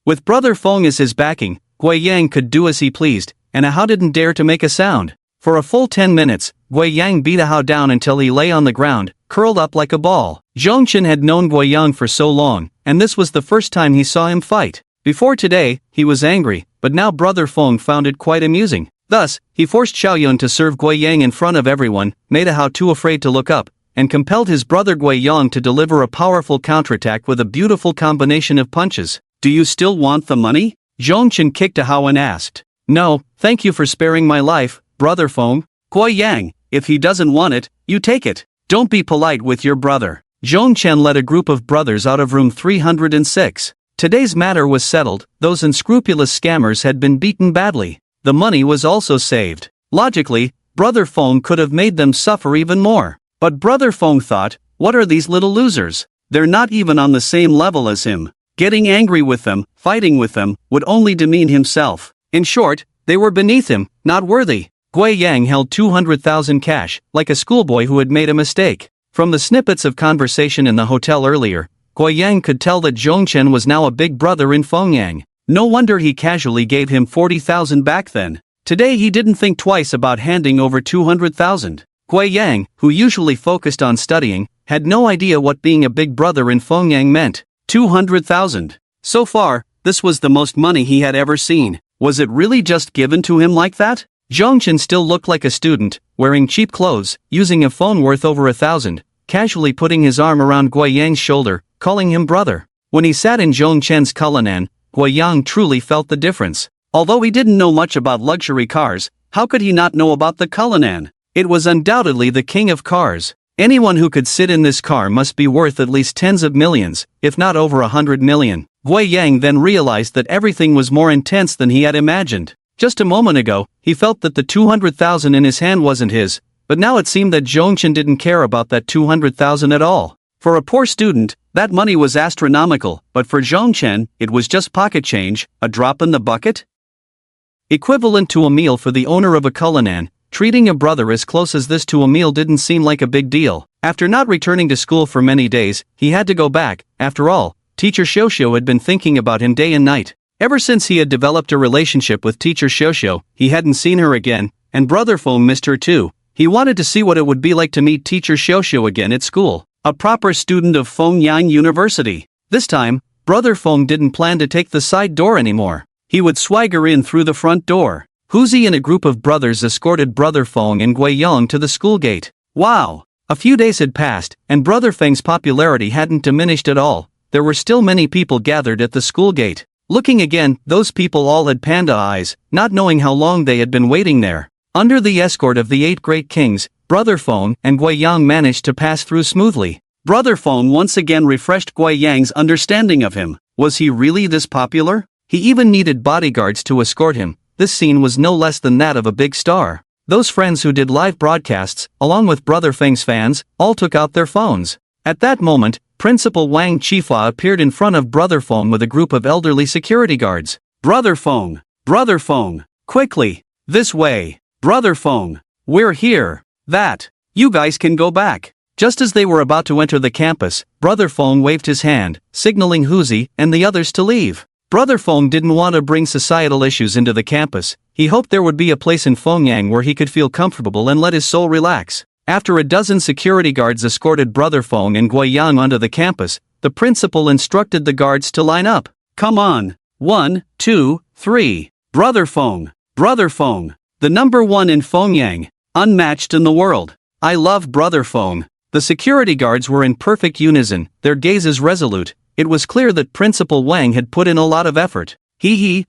With Brother Feng as his backing, Guiyang could do as he pleased, and Hao didn't dare to make a sound. For a full 10 minutes, Guiyang beat Hao down until he lay on the ground, curled up like a ball. Zhongchen had known Guiyang for so long, and this was the first time he saw him fight. Before today, he was angry, but now Brother Feng found it quite amusing. Thus, he forced Xiaoyun to serve Guiyang in front of everyone, made Hao too afraid to look up, and compelled his brother Guiyang to deliver a powerful counterattack with a beautiful combination of punches. Do you still want the money? Zhongchen kicked Hao and asked. No, thank you for sparing my life, Brother Feng. Guiyang, if he doesn't want it, you take it. Don't be polite with your brother. Zhongchen led a group of brothers out of room 306. Today's matter was settled, those unscrupulous scammers had been beaten badly. The money was also saved. Logically, Brother Feng could have made them suffer even more. But Brother Feng thought, what are these little losers? They're not even on the same level as him. Getting angry with them, fighting with them, would only demean himself. In short, they were beneath him, not worthy. Guiyang held 200,000 cash, like a schoolboy who had made a mistake. From the snippets of conversation in the hotel earlier, Guiyang could tell that Zhongchen was now a big brother in Fengyang. No wonder he casually gave him 40,000 back then. Today he didn't think twice about handing over 200,000. Guiyang, who usually focused on studying, had no idea what being a big brother in Fengyang meant. 200,000. So far, this was the most money he had ever seen. Was it really just given to him like that? Zhongchen still looked like a student, wearing cheap clothes, using a phone worth over 1,000, casually putting his arm around Guiyang's shoulder, calling him brother. When he sat in Zhongchen's Cullinan, Guiyang truly felt the difference. Although he didn't know much about luxury cars, how could he not know about the Cullinan? It was undoubtedly the king of cars. Anyone who could sit in this car must be worth at least tens of millions, if not over 100 million. Guiyang then realized that everything was more intense than he had imagined. Just a moment ago, he felt that the 200,000 in his hand wasn't his, but now it seemed that Zhongchen didn't care about that 200,000 at all. For a poor student, that money was astronomical, but for Zhongchen, it was just pocket change, a drop in the bucket. Equivalent to a meal for the owner of a Cullinan, treating a brother as close as this to a meal didn't seem like a big deal. After not returning to school for many days, he had to go back. After all, Teacher Xiuxiu had been thinking about him day and night. Ever since he had developed a relationship with Teacher Xiuxiu, he hadn't seen her again, and Brother Feng missed her too. He wanted to see what it would be like to meet Teacher Xiuxiu again at school, a proper student of Fengyang University. This time, Brother Feng didn't plan to take the side door anymore. He would swagger in through the front door. Huzi and a group of brothers escorted Brother Feng and Guiyang to the school gate. Wow! A few days had passed, and Brother Feng's popularity hadn't diminished at all. There were still many people gathered at the school gate. Looking again, those people all had panda eyes, not knowing how long they had been waiting there. Under the escort of the 8 great kings, Brother Feng and Guiyang managed to pass through smoothly. Brother Feng once again refreshed Guiyang's understanding of him. Was he really this popular? He even needed bodyguards to escort him. This scene was no less than that of a big star. Those friends who did live broadcasts, along with Brother Feng's fans, all took out their phones. At that moment, Principal Wang Qifua appeared in front of Brother Feng with a group of elderly security guards. Brother Feng! Brother Feng! Quickly! This way! Brother Feng! We're here! That! You guys can go back! Just as they were about to enter the campus, Brother Feng waved his hand, signaling Huzi and the others to leave. Brother Feng didn't want to bring societal issues into the campus. He hoped there would be a place in Fengyang where he could feel comfortable and let his soul relax. After a dozen security guards escorted Brother Feng and Guiyang onto the campus, the principal instructed the guards to line up. Come on! 1, 2, 3. Brother Feng! Brother Feng! The number one in Fengyang, unmatched in the world. I love Brother Feng. The security guards were in perfect unison, their gazes resolute. It was clear that Principal Wang had put in a lot of effort.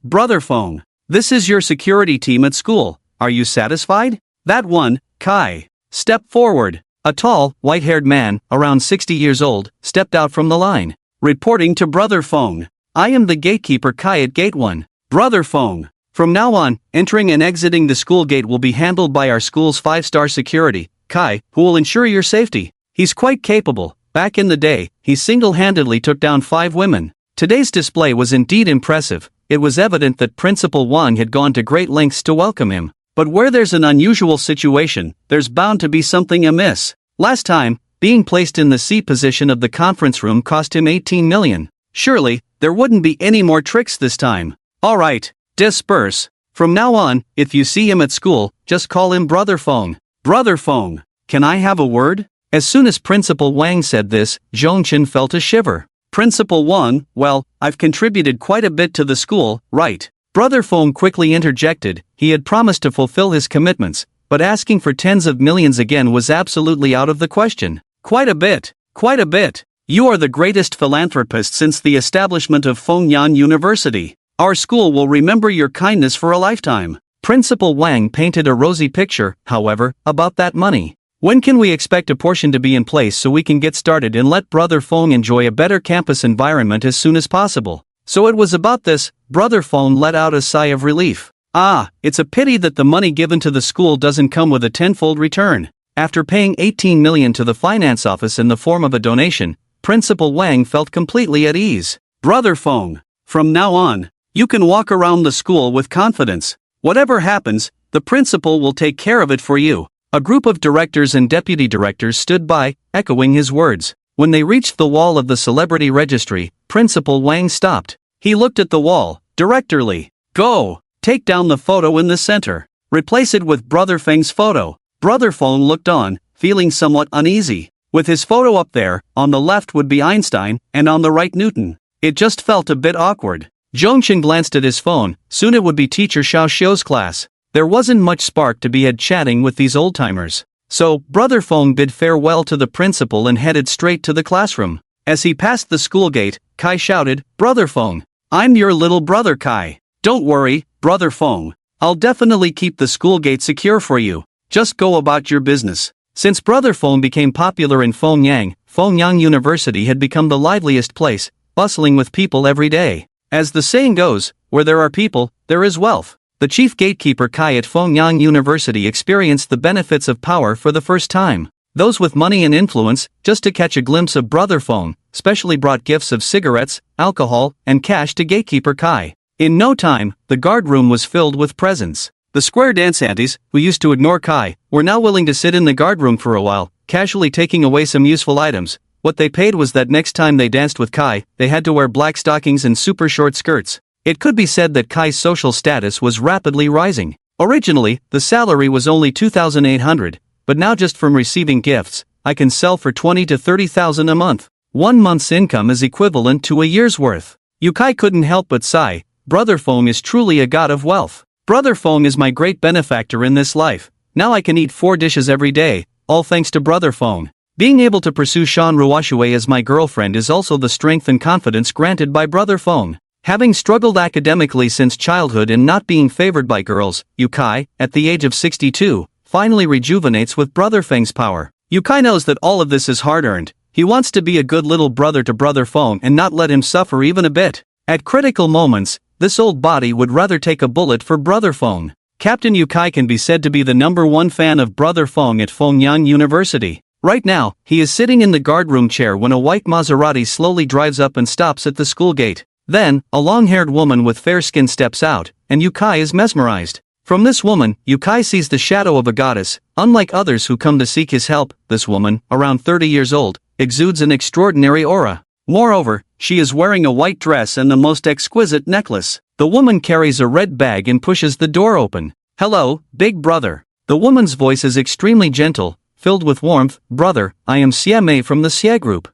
Brother Feng. This is your security team at school. Are you satisfied? That one, Kai. Step forward. A tall, white-haired man, around 60 years old, stepped out from the line. Reporting to Brother Feng. I am the gatekeeper Kai at Gate 1. Brother Feng. From now on, entering and exiting the school gate will be handled by our school's 5-star security, Kai, who will ensure your safety. He's quite capable. Back in the day, he single-handedly took down 5 women. Today's display was indeed impressive, it was evident that Principal Wang had gone to great lengths to welcome him. But where there's an unusual situation, there's bound to be something amiss. Last time, being placed in the C position of the conference room cost him 18 million. Surely, there wouldn't be any more tricks this time. Alright, disperse. From now on, if you see him at school, just call him Brother Feng. Brother Feng, can I have a word? As soon as Principal Wang said this, Zhongchen felt a shiver. Principal Wang, well, I've contributed quite a bit to the school, right? Brother Feng quickly interjected. He had promised to fulfill his commitments, but asking for tens of millions again was absolutely out of the question. Quite a bit, quite a bit. You are the greatest philanthropist since the establishment of Fengyan University. Our school will remember your kindness for a lifetime. Principal Wang painted a rosy picture, however, about that money. When can we expect a portion to be in place so we can get started and let Brother Feng enjoy a better campus environment as soon as possible? So it was about this. Brother Feng let out a sigh of relief. Ah, it's a pity that the money given to the school doesn't come with a tenfold return. After paying 18 million to the finance office in the form of a donation, Principal Wang felt completely at ease. Brother Feng, from now on, you can walk around the school with confidence. Whatever happens, the principal will take care of it for you. A group of directors and deputy directors stood by, echoing his words. When they reached the wall of the celebrity registry, Principal Wang stopped. He looked at the wall, directorly. Go! Take down the photo in the center. Replace it with Brother Feng's photo. Brother Feng looked on, feeling somewhat uneasy. With his photo up there, on the left would be Einstein, and on the right Newton. It just felt a bit awkward. Zhongchen glanced at his phone. Soon it would be teacher Xiao Xiu's class. There wasn't much spark to be had chatting with these old-timers. So, Brother Feng bid farewell to the principal and headed straight to the classroom. As he passed the school gate, Kai shouted, Brother Feng, I'm your little brother Kai. Don't worry, Brother Feng. I'll definitely keep the school gate secure for you. Just go about your business. Since Brother Feng became popular in Fengyang University had become the liveliest place, bustling with people every day. As the saying goes, where there are people, there is wealth. The chief gatekeeper Kai at Fengyang University experienced the benefits of power for the first time. Those with money and influence, just to catch a glimpse of Brother Feng, specially brought gifts of cigarettes, alcohol, and cash to gatekeeper Kai. In no time, the guard room was filled with presents. The square dance aunties, who used to ignore Kai, were now willing to sit in the guard room for a while, casually taking away some useful items. What they paid was that next time they danced with Kai, they had to wear black stockings and super short skirts. It could be said that Kai's social status was rapidly rising. Originally, the salary was only 2,800, but now just from receiving gifts, I can sell for 20 to 30,000 a month. 1 month's income is equivalent to a year's worth. Yukai couldn't help but sigh. Brother Feng is truly a god of wealth. Brother Feng is my great benefactor in this life. Now I can eat 4 dishes every day, all thanks to Brother Feng. Being able to pursue Shan Ruoxue as my girlfriend is also the strength and confidence granted by Brother Feng. Having struggled academically since childhood and not being favored by girls, Yukai, at the age of 62, finally rejuvenates with Brother Feng's power. Yukai knows that all of this is hard-earned. He wants to be a good little brother to Brother Feng and not let him suffer even a bit. At critical moments, this old body would rather take a bullet for Brother Feng. Captain Yukai can be said to be the #1 fan of Brother Feng at Fengyang University. Right now, he is sitting in the guardroom chair when a white Maserati slowly drives up and stops at the school gate. Then, a long-haired woman with fair skin steps out, and Yukai is mesmerized. From this woman, Yukai sees the shadow of a goddess. Unlike others who come to seek his help, this woman, around 30 years old, exudes an extraordinary aura. Moreover, she is wearing a white dress and the most exquisite necklace. The woman carries a red bag and pushes the door open. Hello, big brother. The woman's voice is extremely gentle, filled with warmth. Brother, I am Xie Mei from the Xie Group.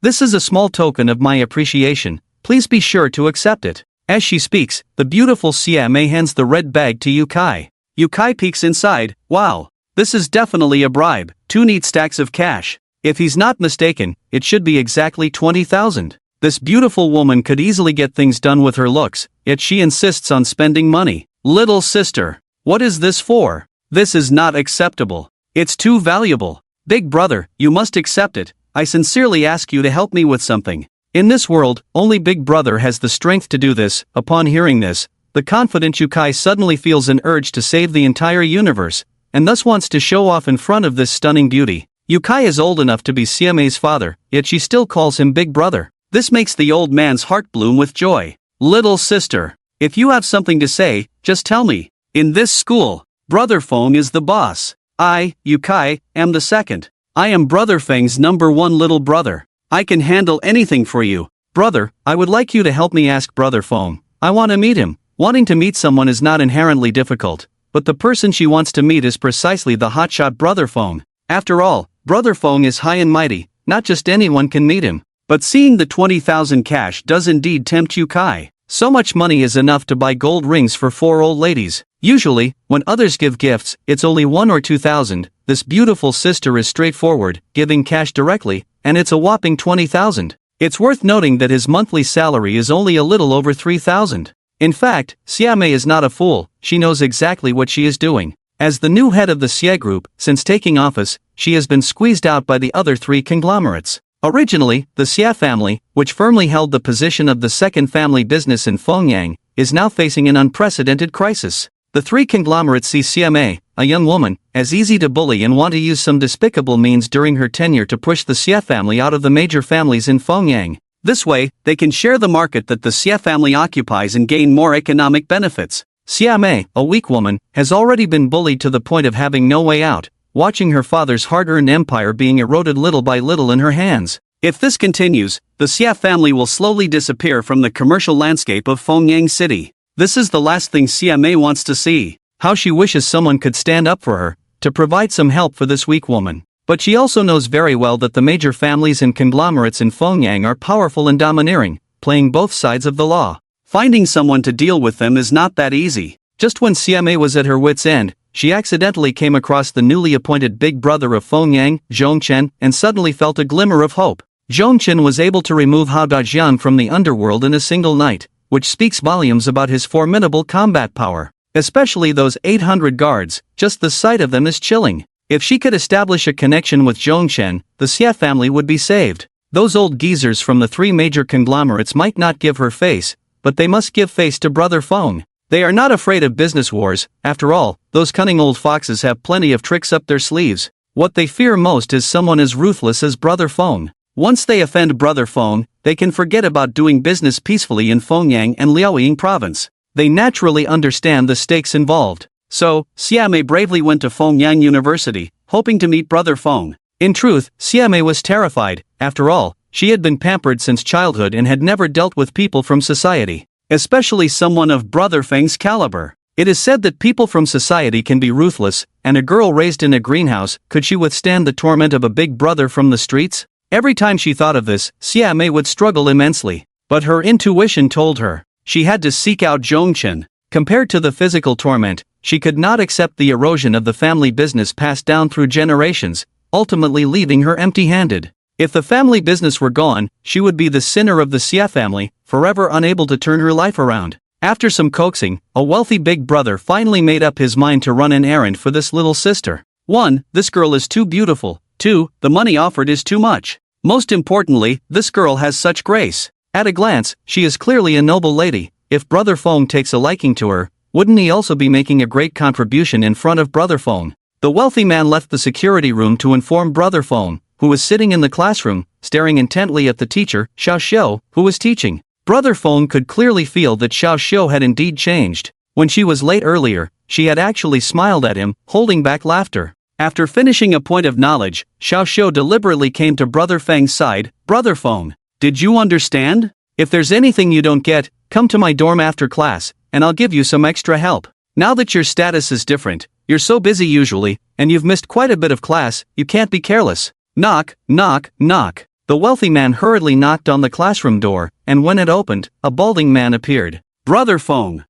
This is a small token of my appreciation. Please be sure to accept it. As she speaks, the beautiful Xie Mei hands the red bag to Yukai. Yukai peeks inside. Wow. This is definitely a bribe. 2 neat stacks of cash. If he's not mistaken, it should be exactly 20,000. This beautiful woman could easily get things done with her looks, yet she insists on spending money. Little sister, what is this for? This is not acceptable. It's too valuable. Big brother, you must accept it. I sincerely ask you to help me with something. In this world, only Big Brother has the strength to do this. Upon hearing this, the confident Yukai suddenly feels an urge to save the entire universe, and thus wants to show off in front of this stunning beauty. Yukai is old enough to be Xie Mei's father, yet she still calls him Big Brother. This makes the old man's heart bloom with joy. Little sister, if you have something to say, just tell me. In this school, Brother Feng is the boss. I, Yukai, am the second. I am Brother Feng's number one little brother. I can handle anything for you. Brother, I would like you to help me ask Brother Feng. I want to meet him. Wanting to meet someone is not inherently difficult, but the person she wants to meet is precisely the hotshot Brother Feng. After all, Brother Feng is high and mighty, not just anyone can meet him. But seeing the 20,000 cash does indeed tempt Yukai. So much money is enough to buy gold rings for 4 old ladies. Usually, when others give gifts, it's only 1 or 2,000. This beautiful sister is straightforward, giving cash directly, and it's a whopping 20,000. It's worth noting that his monthly salary is only a little over 3,000. In fact, Xiame is not a fool, she knows exactly what she is doing. As the new head of the Xie Group, since taking office, she has been squeezed out by the other 3 conglomerates. Originally, the Xia family, which firmly held the position of the second family business in Fengyang, is now facing an unprecedented crisis. The 3 conglomerates see Xiame, a young woman, as easy to bully and want to use some despicable means during her tenure to push the Xia family out of the major families in Fengyang. This way, they can share the market that the Xia family occupies and gain more economic benefits. Xiame, a weak woman, has already been bullied to the point of having no way out, watching her father's hard-earned empire being eroded little by little in her hands. If this continues, the Xia family will slowly disappear from the commercial landscape of Fengyang City. This is the last thing Xiame wants to see. How she wishes someone could stand up for her, to provide some help for this weak woman. But she also knows very well that the major families and conglomerates in Fengyang are powerful and domineering, playing both sides of the law. Finding someone to deal with them is not that easy. Just when Xiame was at her wit's end, she accidentally came across the newly appointed big brother of Fengyang, Zhongchen, and suddenly felt a glimmer of hope. Zhongchen was able to remove Hao Dajian from the underworld in a single night, which speaks volumes about his formidable combat power. Especially those 800 guards, just the sight of them is chilling. If she could establish a connection with Zhongchen, the Xia family would be saved. Those old geezers from the 3 major conglomerates might not give her face, but they must give face to Brother Feng. They are not afraid of business wars. After all, those cunning old foxes have plenty of tricks up their sleeves. What they fear most is someone as ruthless as Brother Feng. Once they offend Brother Feng, they can forget about doing business peacefully in Fengyang and Liaoying province. They naturally understand the stakes involved. So, Xiame bravely went to Fengyang University, hoping to meet Brother Feng. In truth, Xiame was terrified. After all, she had been pampered since childhood and had never dealt with people from society, especially someone of Brother Feng's caliber. It is said that people from society can be ruthless, and a girl raised in a greenhouse, could she withstand the torment of a big brother from the streets? Every time she thought of this, Xiame would struggle immensely. But her intuition told her, she had to seek out Zhongchen. Compared to the physical torment, she could not accept the erosion of the family business passed down through generations, ultimately leaving her empty-handed. If the family business were gone, she would be the sinner of the Xia family, forever unable to turn her life around. After some coaxing, a wealthy big brother finally made up his mind to run an errand for this little sister. 1. This girl is too beautiful. 2. The money offered is too much. Most importantly, this girl has such grace. At a glance, she is clearly a noble lady. If Brother Feng takes a liking to her, wouldn't he also be making a great contribution in front of Brother Feng? The wealthy man left the security room to inform Brother Feng, who was sitting in the classroom, staring intently at the teacher, Xiao Xiu, who was teaching. Brother Feng could clearly feel that Xiao Xiu had indeed changed. When she was late earlier, she had actually smiled at him, holding back laughter. After finishing a point of knowledge, Xiao Xiu deliberately came to Brother Feng's side. Brother Feng, did you understand? If there's anything you don't get, come to my dorm after class, and I'll give you some extra help. Now that your status is different, you're so busy usually, and you've missed quite a bit of class, you can't be careless. Knock, knock, knock. The wealthy man hurriedly knocked on the classroom door, and when it opened, a balding man appeared. Brother Feng,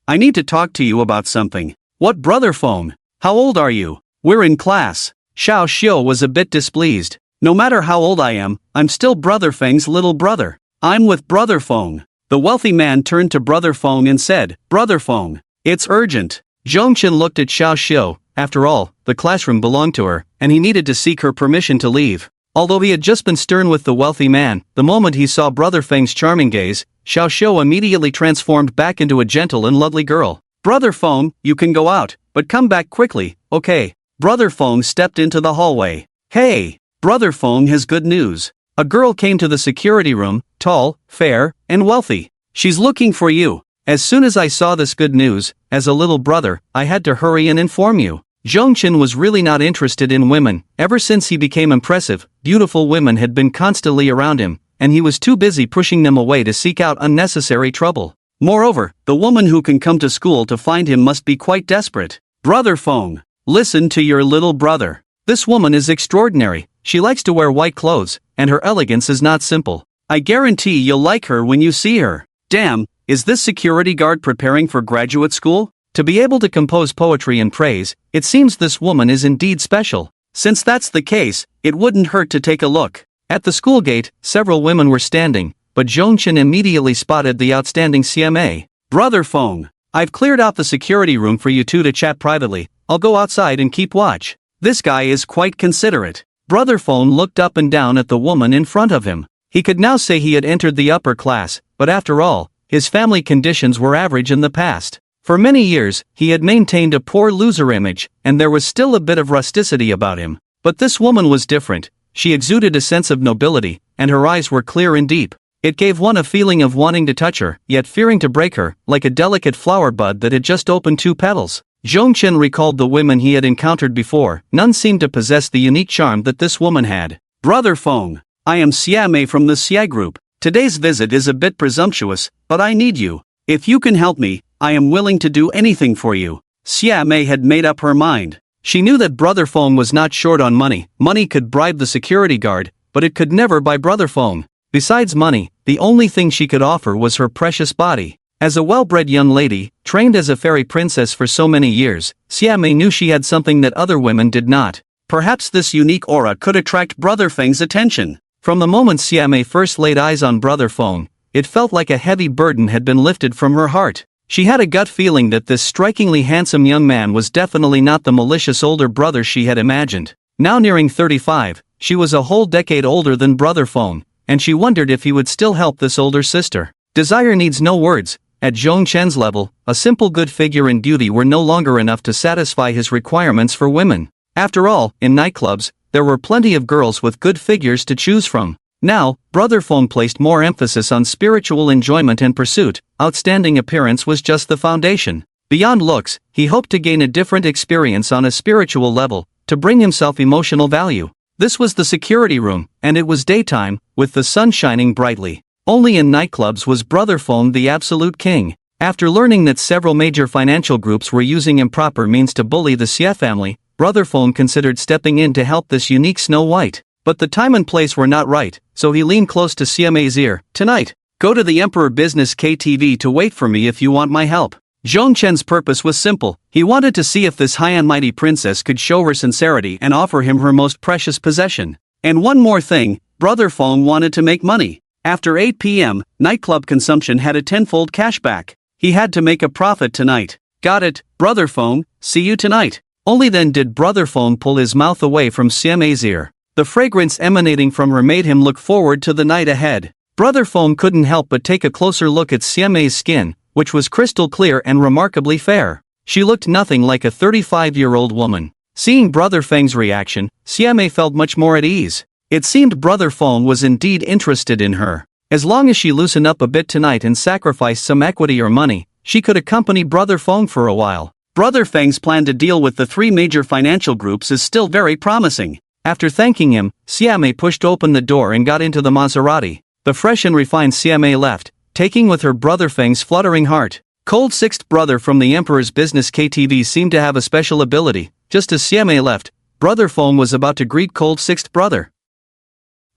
I need to talk to you about something. What Brother Feng? How old are you? We're in class. Xiao Xiu was a bit displeased. No matter how old I am, I'm still Brother Feng's little brother. I'm with Brother Feng. The wealthy man turned to Brother Feng and said, Brother Feng, it's urgent. Zhongchen looked at Xiao Xiu. After all, the classroom belonged to her, and he needed to seek her permission to leave. Although he had just been stern with the wealthy man, the moment he saw Brother Feng's charming gaze, Xiao Xiu immediately transformed back into a gentle and lovely girl. Brother Feng, you can go out, but come back quickly, okay? Brother Feng stepped into the hallway. Hey! Brother Feng has good news. A girl came to the security room, tall, fair, and wealthy. She's looking for you. As soon as I saw this good news, as a little brother, I had to hurry and inform you. Zhongchen was really not interested in women. Ever since he became impressive, beautiful women had been constantly around him, and he was too busy pushing them away to seek out unnecessary trouble. Moreover, the woman who can come to school to find him must be quite desperate. Brother Feng, listen to your little brother. This woman is extraordinary. She likes to wear white clothes, and her elegance is not simple. I guarantee you'll like her when you see her. Damn, is this security guard preparing for graduate school? To be able to compose poetry and praise, it seems this woman is indeed special. Since that's the case, it wouldn't hurt to take a look. At the school gate, several women were standing, but Zhongchen immediately spotted the outstanding CMA. Brother Feng, I've cleared out the security room for you two to chat privately. I'll go outside and keep watch. This guy is quite considerate. Brother Feng looked up and down at the woman in front of him. He could now say he had entered the upper class, but after all, his family conditions were average in the past. For many years, he had maintained a poor loser image, and there was still a bit of rusticity about him. But this woman was different. She exuded a sense of nobility, and her eyes were clear and deep. It gave one a feeling of wanting to touch her, yet fearing to break her, like a delicate flower bud that had just opened 2 petals. Zhongchen recalled the women he had encountered before. None seemed to possess the unique charm that this woman had. Brother Feng, I am Xia Mei from the Xia Group. Today's visit is a bit presumptuous, but I need you. If you can help me, I am willing to do anything for you. Xia Mei had made up her mind. She knew that Brother Feng was not short on money. Money could bribe the security guard, but it could never buy Brother Feng. Besides money, the only thing she could offer was her precious body. As a well-bred young lady, trained as a fairy princess for so many years, Xia Mei knew she had something that other women did not. Perhaps this unique aura could attract Brother Feng's attention. From the moment Xia Mei first laid eyes on Brother Feng, it felt like a heavy burden had been lifted from her heart. She had a gut feeling that this strikingly handsome young man was definitely not the malicious older brother she had imagined. Now nearing 35, she was a whole decade older than Brother Feng, and she wondered if he would still help this older sister. Desire needs no words. At Zhongchen's level, a simple good figure and beauty were no longer enough to satisfy his requirements for women. After all, in nightclubs, there were plenty of girls with good figures to choose from. Now, Brother Feng placed more emphasis on spiritual enjoyment and pursuit. Outstanding appearance was just the foundation. Beyond looks, he hoped to gain a different experience on a spiritual level, to bring himself emotional value. This was the security room, and it was daytime, with the sun shining brightly. Only in nightclubs was Brother Feng the absolute king. After learning that several major financial groups were using improper means to bully the Xie family, Brother Feng considered stepping in to help this unique Snow White. But the time and place were not right, so he leaned close to Xia Mei's ear. Tonight, go to the Emperor Business KTV to wait for me if you want my help. Zhongchen's purpose was simple. He wanted to see if this high and mighty princess could show her sincerity and offer him her most precious possession. And one more thing, Brother Feng wanted to make money. After 8 p.m., nightclub consumption had a tenfold cashback. He had to make a profit tonight. Got it, Brother Feng, see you tonight. Only then did Brother Feng pull his mouth away from Xia Mei's ear. The fragrance emanating from her made him look forward to the night ahead. Brother Feng couldn't help but take a closer look at Xia Mei's skin, which was crystal clear and remarkably fair. She looked nothing like a 35-year-old woman. Seeing Brother Feng's reaction, Xia Mei felt much more at ease. It seemed Brother Feng was indeed interested in her. As long as she loosened up a bit tonight and sacrificed some equity or money, she could accompany Brother Feng for a while. Brother Feng's plan to deal with the 3 major financial groups is still very promising. After thanking him, Xia Mei pushed open the door and got into the Maserati. The fresh and refined Xia Mei left, taking with her Brother Feng's fluttering heart. Cold Sixth Brother from the Emperor's Business KTV seemed to have a special ability. Just as Xia Mei left, Brother Feng was about to greet Cold Sixth Brother.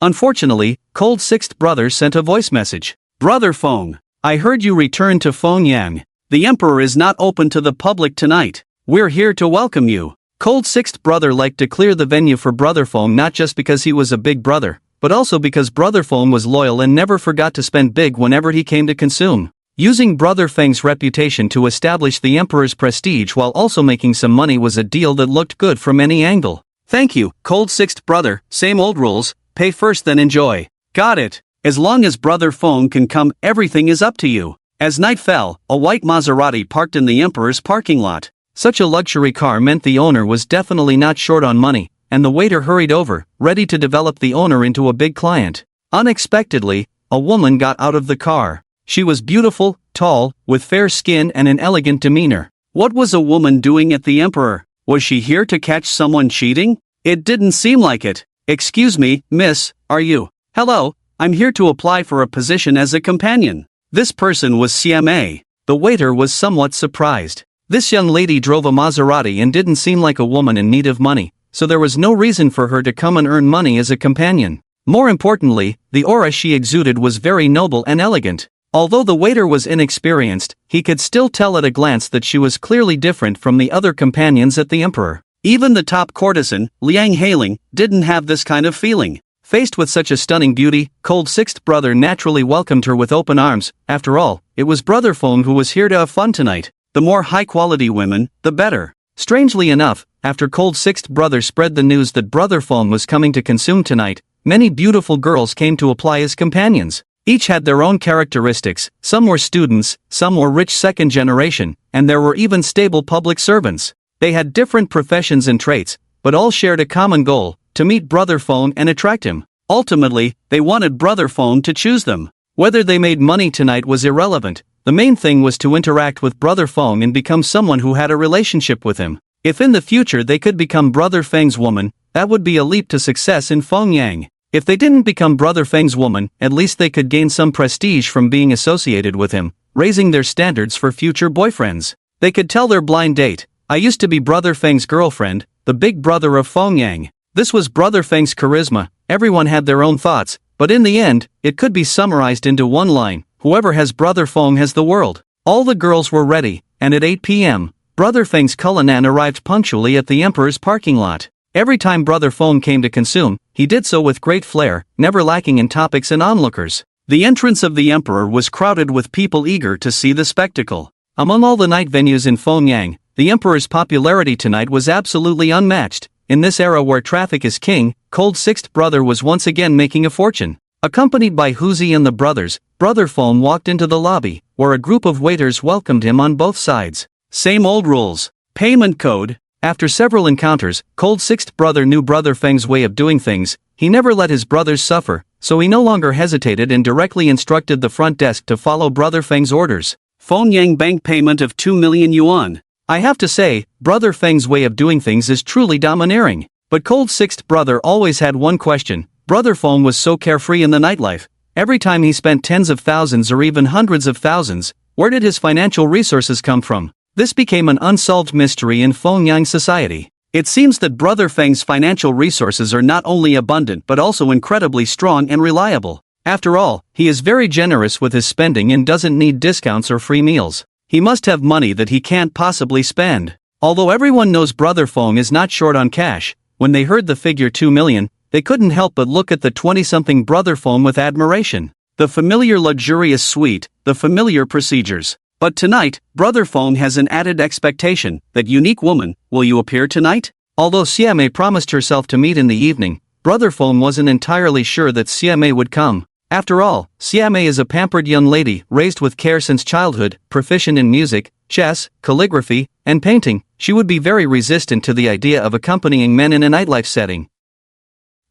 Unfortunately, Cold Sixth Brother sent a voice message. Brother Feng, I heard you returned to Fengyang. The Emperor is not open to the public tonight. We're here to welcome you. Cold Sixth Brother liked to clear the venue for Brother Feng not just because he was a big brother, but also because Brother Feng was loyal and never forgot to spend big whenever he came to consume. Using Brother Feng's reputation to establish the Emperor's prestige while also making some money was a deal that looked good from any angle. Thank you, Cold Sixth Brother, same old rules, pay first then enjoy. Got it. As long as Brother Feng can come, everything is up to you. As night fell, a white Maserati parked in the Emperor's parking lot. Such a luxury car meant the owner was definitely not short on money, and the waiter hurried over, ready to develop the owner into a big client. Unexpectedly, a woman got out of the car. She was beautiful, tall, with fair skin and an elegant demeanor. What was a woman doing at the Emperor? Was she here to catch someone cheating? It didn't seem like it. Excuse me, miss, are you? Hello, I'm here to apply for a position as a companion. This person was CMA. The waiter was somewhat surprised. This young lady drove a Maserati and didn't seem like a woman in need of money, so there was no reason for her to come and earn money as a companion. More importantly, the aura she exuded was very noble and elegant. Although the waiter was inexperienced, he could still tell at a glance that she was clearly different from the other companions at the Emperor. Even the top courtesan, Liang Hailing, didn't have this kind of feeling. Faced with such a stunning beauty, Cold Sixth Brother naturally welcomed her with open arms. After all, it was Brother Feng who was here to have fun tonight. The more high-quality women, the better. Strangely enough, after Cold Sixth Brother spread the news that Brother Feng was coming to consume tonight, many beautiful girls came to apply as companions. Each had their own characteristics, some were students, some were rich second generation, and there were even stable public servants. They had different professions and traits, but all shared a common goal, to meet Brother Feng and attract him. Ultimately, they wanted Brother Feng to choose them. Whether they made money tonight was irrelevant. The main thing was to interact with Brother Feng and become someone who had a relationship with him. If in the future they could become Brother Feng's woman, that would be a leap to success in Fengyang. If they didn't become Brother Feng's woman, at least they could gain some prestige from being associated with him, raising their standards for future boyfriends. They could tell their blind date, "I used to be Brother Feng's girlfriend, the big brother of Fengyang." This was Brother Feng's charisma. Everyone had their own thoughts, but in the end, it could be summarized into one line: whoever has Brother Feng has the world. All the girls were ready, and at 8 p.m., Brother Feng's Cullinan arrived punctually at the Emperor's parking lot. Every time Brother Feng came to consume, he did so with great flair, never lacking in topics and onlookers. The entrance of the Emperor was crowded with people eager to see the spectacle. Among all the night venues in Fengyang, the Emperor's popularity tonight was absolutely unmatched. In this era where traffic is king, Cold Sixth Brother was once again making a fortune. Accompanied by Huzi and the brothers, Brother Feng walked into the lobby, where a group of waiters welcomed him on both sides. Same old rules. Payment code. After several encounters, Cold Sixth Brother knew Brother Feng's way of doing things. He never let his brothers suffer, so he no longer hesitated and directly instructed the front desk to follow Brother Feng's orders. Fengyang bank payment of 2 million yuan. I have to say, Brother Feng's way of doing things is truly domineering. But Cold Sixth Brother always had one question. Brother Feng was so carefree in the nightlife. Every time he spent tens of thousands or even hundreds of thousands, where did his financial resources come from? This became an unsolved mystery in Fengyang society. It seems that Brother Feng's financial resources are not only abundant but also incredibly strong and reliable. After all, he is very generous with his spending and doesn't need discounts or free meals. He must have money that he can't possibly spend. Although everyone knows Brother Feng is not short on cash, when they heard the figure 2 million, they couldn't help but look at the 20-something Brother Feng with admiration. The familiar luxurious suite, the familiar procedures. But tonight, Brother Feng has an added expectation. That unique woman, will you appear tonight? Although Siamei promised herself to meet in the evening, Brother Feng wasn't entirely sure that Siamei would come. After all, Siamei is a pampered young lady, raised with care since childhood, proficient in music, chess, calligraphy, and painting. She would be very resistant to the idea of accompanying men in a nightlife setting.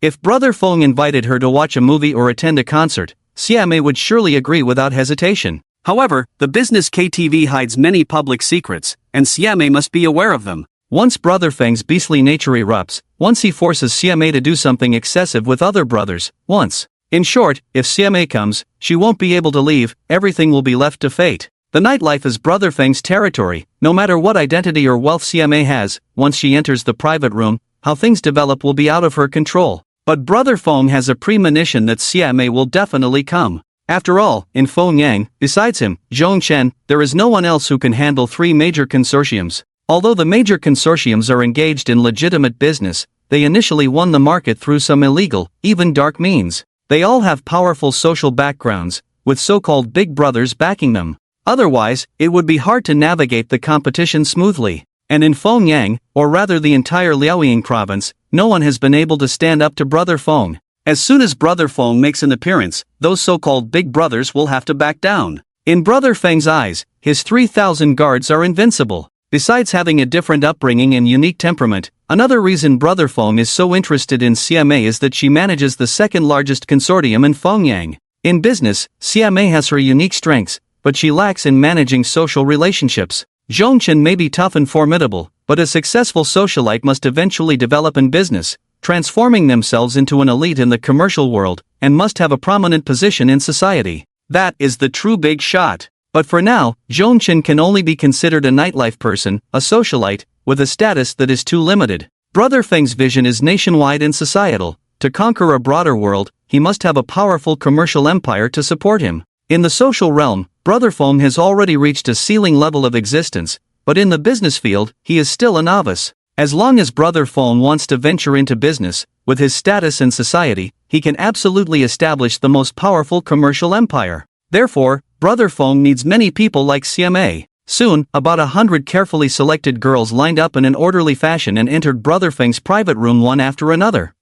If Brother Feng invited her to watch a movie or attend a concert, Siamei would surely agree without hesitation. However, the business KTV hides many public secrets, and Siamei must be aware of them. Once Brother Feng's beastly nature erupts, once he forces Siamei to do something excessive with other brothers, once. In short, if Siamei comes, she won't be able to leave, everything will be left to fate. The nightlife is Brother Feng's territory. No matter what identity or wealth Siamei has, once she enters the private room, how things develop will be out of her control. But Brother Feng has a premonition that Siamei will definitely come. After all, in Fengyang, besides him, Zhongchen, there is no one else who can handle 3 major consortiums. Although the major consortiums are engaged in legitimate business, they initially won the market through some illegal, even dark means. They all have powerful social backgrounds, with so-called big brothers backing them. Otherwise, it would be hard to navigate the competition smoothly. And in Fengyang, or rather the entire Liaoying province, no one has been able to stand up to Brother Feng. As soon as Brother Feng makes an appearance, those so-called big brothers will have to back down. In Brother Feng's eyes, his 3,000 guards are invincible. Besides having a different upbringing and unique temperament, another reason Brother Feng is so interested in Siamei is that she manages the second largest consortium in Fengyang. In business, CMA has her unique strengths, but she lacks in managing social relationships. Zhongchen may be tough and formidable, but a successful socialite must eventually develop in business, transforming themselves into an elite in the commercial world, and must have a prominent position in society. That is the true big shot. But for now, Zhongchen can only be considered a nightlife person, a socialite, with a status that is too limited. Brother Feng's vision is nationwide and societal. To conquer a broader world, he must have a powerful commercial empire to support him. In the social realm, Brother Feng has already reached a ceiling level of existence, but in the business field, he is still a novice. As long as Brother Feng wants to venture into business, with his status in society, he can absolutely establish the most powerful commercial empire. Therefore, Brother Feng needs many people like CMA. Soon, about 100 carefully selected girls lined up in an orderly fashion and entered Brother Feng's private room one after another.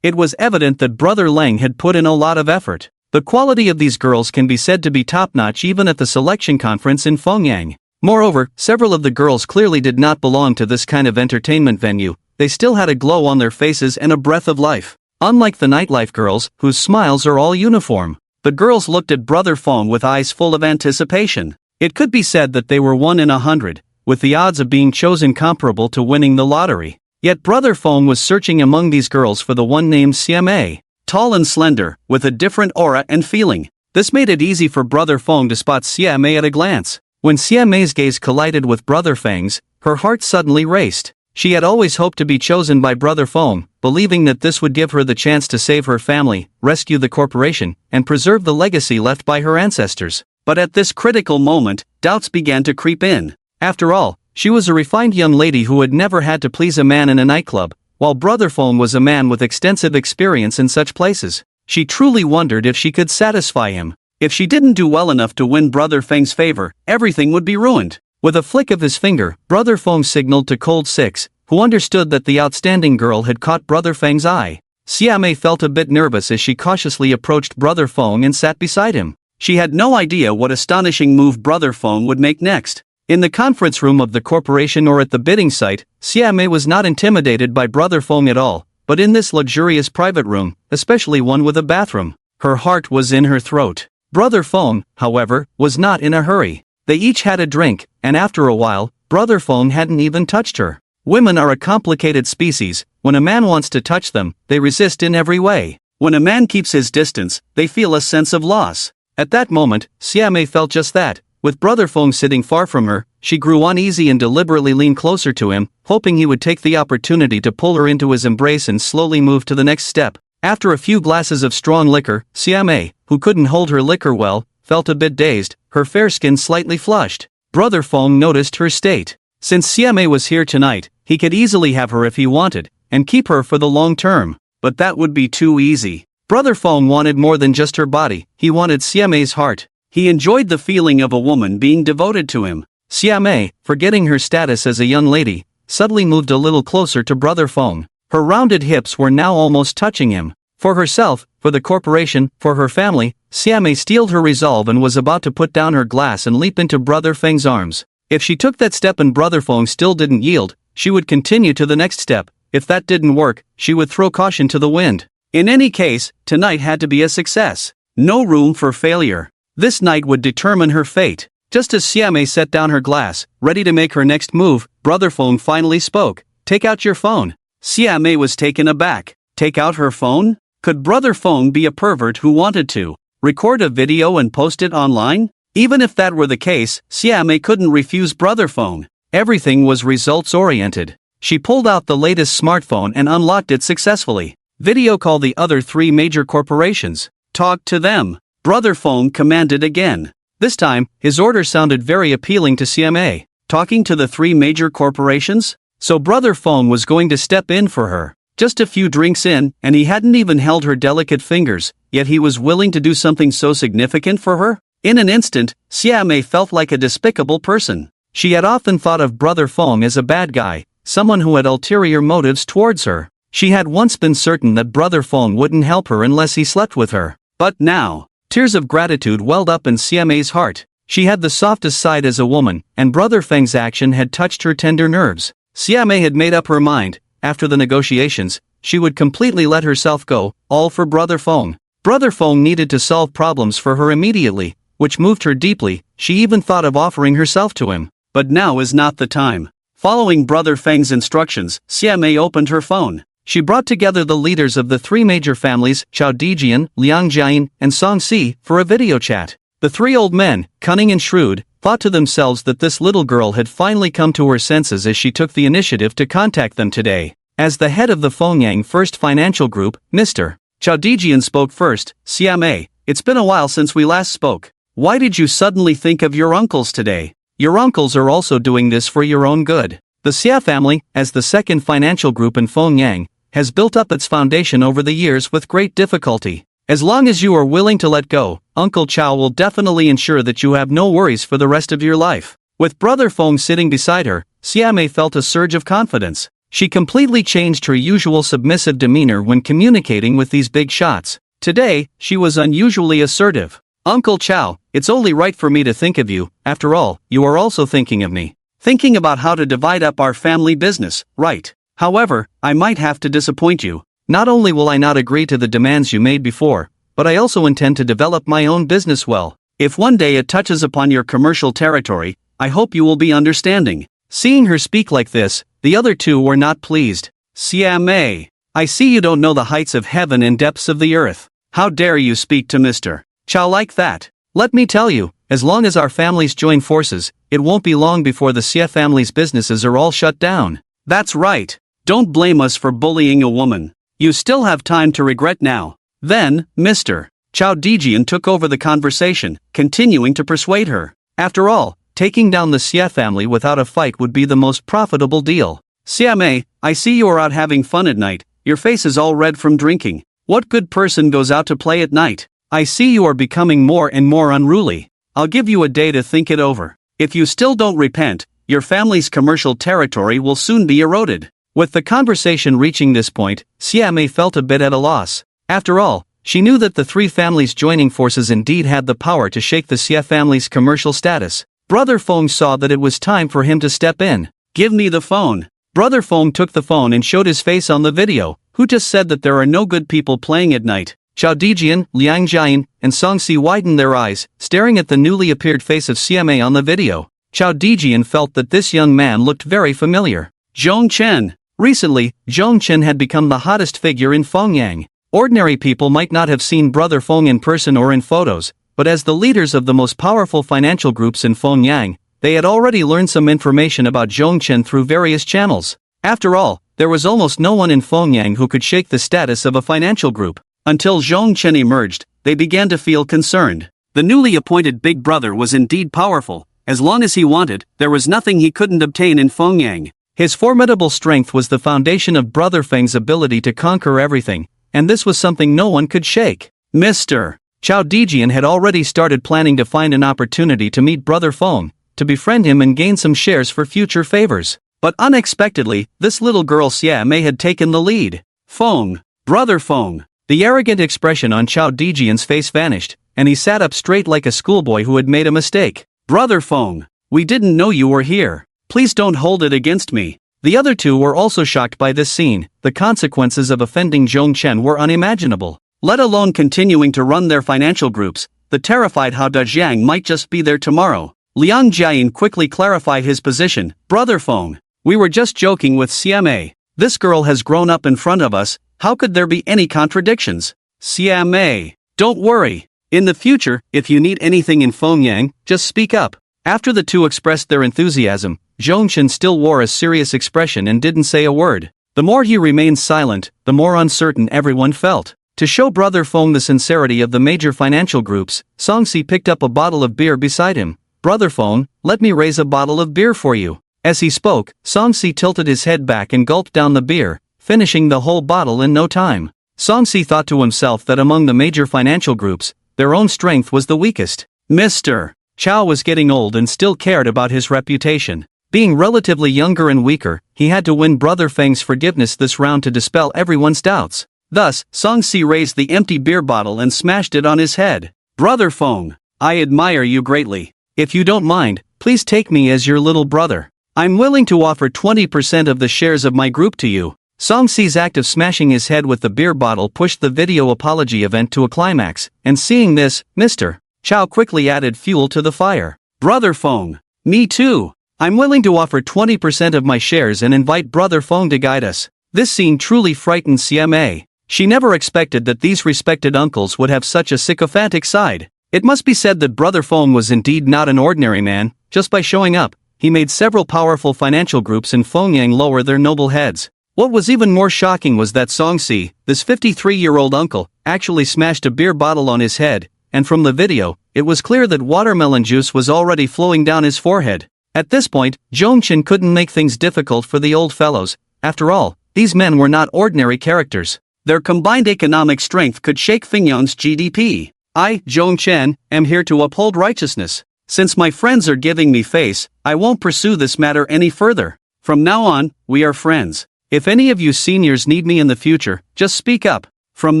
It was evident that Brother Leng had put in a lot of effort. The quality of these girls can be said to be top-notch even at the selection conference in Fengyang. Moreover, several of the girls clearly did not belong to this kind of entertainment venue. They still had a glow on their faces and a breath of life. Unlike the nightlife girls, whose smiles are all uniform, the girls looked at Brother Feng with eyes full of anticipation. It could be said that they were 1 in 100, with the odds of being chosen comparable to winning the lottery. Yet Brother Feng was searching among these girls for the one named CMA. Tall and slender, with a different aura and feeling. This made it easy for Brother Feng to spot CMA at a glance. When CMA's gaze collided with Brother Feng's, her heart suddenly raced. She had always hoped to be chosen by Brother Feng, believing that this would give her the chance to save her family, rescue the corporation, and preserve the legacy left by her ancestors. But at this critical moment, doubts began to creep in. After all, she was a refined young lady who had never had to please a man in a nightclub, while Brother Feng was a man with extensive experience in such places. She truly wondered if she could satisfy him. If she didn't do well enough to win Brother Feng's favor, everything would be ruined. With a flick of his finger, Brother Feng signaled to Cold Six, who understood that the outstanding girl had caught Brother Feng's eye. Xiamei felt a bit nervous as she cautiously approached Brother Feng and sat beside him. She had no idea what astonishing move Brother Feng would make next. In the conference room of the corporation or at the bidding site, Xiamei was not intimidated by Brother Feng at all, but in this luxurious private room, especially one with a bathroom, her heart was in her throat. Brother Feng, however, was not in a hurry. They each had a drink, and after a while, Brother Feng hadn't even touched her. Women are a complicated species. When a man wants to touch them, they resist in every way. When a man keeps his distance, they feel a sense of loss. At that moment, Xiamei felt just that. With Brother Feng sitting far from her, she grew uneasy and deliberately leaned closer to him, hoping he would take the opportunity to pull her into his embrace and slowly move to the next step. After a few glasses of strong liquor, Xiamei, who couldn't hold her liquor well, felt a bit dazed, her fair skin slightly flushed. Brother Feng noticed her state. Since Xiamei was here tonight, he could easily have her if he wanted, and keep her for the long term. But that would be too easy. Brother Feng wanted more than just her body, he wanted Xiamei's heart. He enjoyed the feeling of a woman being devoted to him. Xiamei, forgetting her status as a young lady, suddenly moved a little closer to Brother Feng. Her rounded hips were now almost touching him. For herself, for the corporation, for her family, Xiamei steeled her resolve and was about to put down her glass and leap into Brother Feng's arms. If she took that step and Brother Feng still didn't yield, she would continue to the next step. If that didn't work, she would throw caution to the wind. In any case, tonight had to be a success. No room for failure. This night would determine her fate. Just as Xiamei set down her glass, ready to make her next move, Brother Feng finally spoke. "Take out your phone." Xiamei was taken aback. Take out her phone? Could Brother Feng be a pervert who wanted to record a video and post it online? Even if that were the case, Xiamei couldn't refuse Brother Feng. Everything was results-oriented. She pulled out the latest smartphone and unlocked it successfully. Video call the other 3 major corporations. Talk to them. Brother Feng commanded again. This time, his order sounded very appealing to Xiamei. Talking to the 3 major corporations? So Brother Feng was going to step in for her. Just a few drinks in, and he hadn't even held her delicate fingers, yet he was willing to do something so significant for her? In an instant, Xiamei felt like a despicable person. She had often thought of Brother Feng as a bad guy, someone who had ulterior motives towards her. She had once been certain that Brother Feng wouldn't help her unless he slept with her. But now, tears of gratitude welled up in Xiamei's heart. She had the softest side as a woman, and Brother Feng's action had touched her tender nerves. Xiamei had made up her mind. After the negotiations, she would completely let herself go, all for Brother Feng. Brother Feng needed to solve problems for her immediately, which moved her deeply. She even thought of offering herself to him. But now is not the time. Following Brother Feng's instructions, Xia Mei opened her phone. She brought together the leaders of the three major families, Chao Dijian, Liang Jian, and Song Si, for a video chat. The three old men, cunning and shrewd, thought to themselves that this little girl had finally come to her senses as she took the initiative to contact them today. As the head of the Fengyang First Financial Group, Mr. Chao Dijian spoke first. Xia Mei, it's been a while since we last spoke. Why did you suddenly think of your uncles today? Your uncles are also doing this for your own good. The Xia family, as the second financial group in Fengyang, has built up its foundation over the years with great difficulty. As long as you are willing to let go, Uncle Chao will definitely ensure that you have no worries for the rest of your life. With Brother Feng sitting beside her, Xia Mei felt a surge of confidence. She completely changed her usual submissive demeanor when communicating with these big shots. Today, she was unusually assertive. Uncle Chao, it's only right for me to think of you. After all, you are also thinking of me. Thinking about how to divide up our family business, right? However, I might have to disappoint you. Not only will I not agree to the demands you made before, but I also intend to develop my own business well. If one day it touches upon your commercial territory, I hope you will be understanding. Seeing her speak like this, the other two were not pleased. Xia Mei, I see you don't know the heights of heaven and depths of the earth. How dare you speak to Mr. Chao like that? Let me tell you, as long as our families join forces, it won't be long before the Xia family's businesses are all shut down. That's right. Don't blame us for bullying a woman. You still have time to regret now. Then, Mr. Chao Dijian took over the conversation, continuing to persuade her. After all, taking down the Xia family without a fight would be the most profitable deal. Xia Mei, I see you are out having fun at night. Your face is all red from drinking. What good person goes out to play at night? I see you are becoming more and more unruly. I'll give you a day to think it over. If you still don't repent, your family's commercial territory will soon be eroded. With the conversation reaching this point, Xia Mei felt a bit at a loss. After all, she knew that the three families joining forces indeed had the power to shake the Xia family's commercial status. Brother Feng saw that it was time for him to step in. Give me the phone. Brother Feng took the phone and showed his face on the video. Who just said that there are no good people playing at night? Chao Dijian, Liang Jian, and Song Si widened their eyes, staring at the newly appeared face of Xia Mei on the video. Chao Dijian felt that this young man looked very familiar. Zhong Chen. Recently, Zhong Chen had become the hottest figure in Fengyang. Ordinary people might not have seen Brother Feng in person or in photos, but as the leaders of the most powerful financial groups in Fengyang, they had already learned some information about Zhong Chen through various channels. After all, there was almost no one in Fengyang who could shake the status of a financial group. Until Zhong Chen emerged, they began to feel concerned. The newly appointed big brother was indeed powerful. As long as he wanted, there was nothing he couldn't obtain in Fengyang. His formidable strength was the foundation of Brother Feng's ability to conquer everything, and this was something no one could shake. Mr. Chao Dijian had already started planning to find an opportunity to meet Brother Feng, to befriend him and gain some shares for future favors. But unexpectedly, this little girl Xia Mei had taken the lead. Feng, Brother Feng. The arrogant expression on Chao Dijian's face vanished, and he sat up straight like a schoolboy who had made a mistake. Brother Feng, we didn't know you were here. Please don't hold it against me. The other two were also shocked by this scene. The consequences of offending Zhong Chen were unimaginable. Let alone continuing to run their financial groups, the terrified Hao Dajiang might just be there tomorrow. Liang Jian quickly clarified his position. Brother Feng, we were just joking with Xia Mei. This girl has grown up in front of us. How could there be any contradictions? Xia Mei, don't worry. In the future, if you need anything in Fengyang, just speak up. After the two expressed their enthusiasm, Zhong Chen still wore a serious expression and didn't say a word. The more he remained silent, the more uncertain everyone felt. To show Brother Feng the sincerity of the major financial groups, Song Si picked up a bottle of beer beside him. Brother Feng, let me raise a bottle of beer for you. As he spoke, Song Si tilted his head back and gulped down the beer, finishing the whole bottle in no time. Song Si thought to himself that among the major financial groups, their own strength was the weakest. Mr. Chao was getting old and still cared about his reputation. Being relatively younger and weaker, he had to win Brother Feng's forgiveness this round to dispel everyone's doubts. Thus, Song Si raised the empty beer bottle and smashed it on his head. Brother Feng, I admire you greatly. If you don't mind, please take me as your little brother. I'm willing to offer 20% of the shares of my group to you. Song Si's act of smashing his head with the beer bottle pushed the video apology event to a climax, and seeing this, Mr. Chow quickly added fuel to the fire. Brother Fong. Me too. I'm willing to offer 20% of my shares and invite Brother Fong to guide us. This scene truly frightened CMA. She never expected that these respected uncles would have such a sycophantic side. It must be said that Brother Fong was indeed not an ordinary man. Just by showing up, he made several powerful financial groups in Fongyang lower their noble heads. What was even more shocking was that Song Si, this 53-year-old uncle, actually smashed a beer bottle on his head, and from the video, it was clear that watermelon juice was already flowing down his forehead. At this point, Zhongchen couldn't make things difficult for the old fellows. After all, these men were not ordinary characters. Their combined economic strength could shake Fingyang's GDP. I, Zhongchen, am here to uphold righteousness. Since my friends are giving me face, I won't pursue this matter any further. From now on, we are friends. If any of you seniors need me in the future, just speak up. From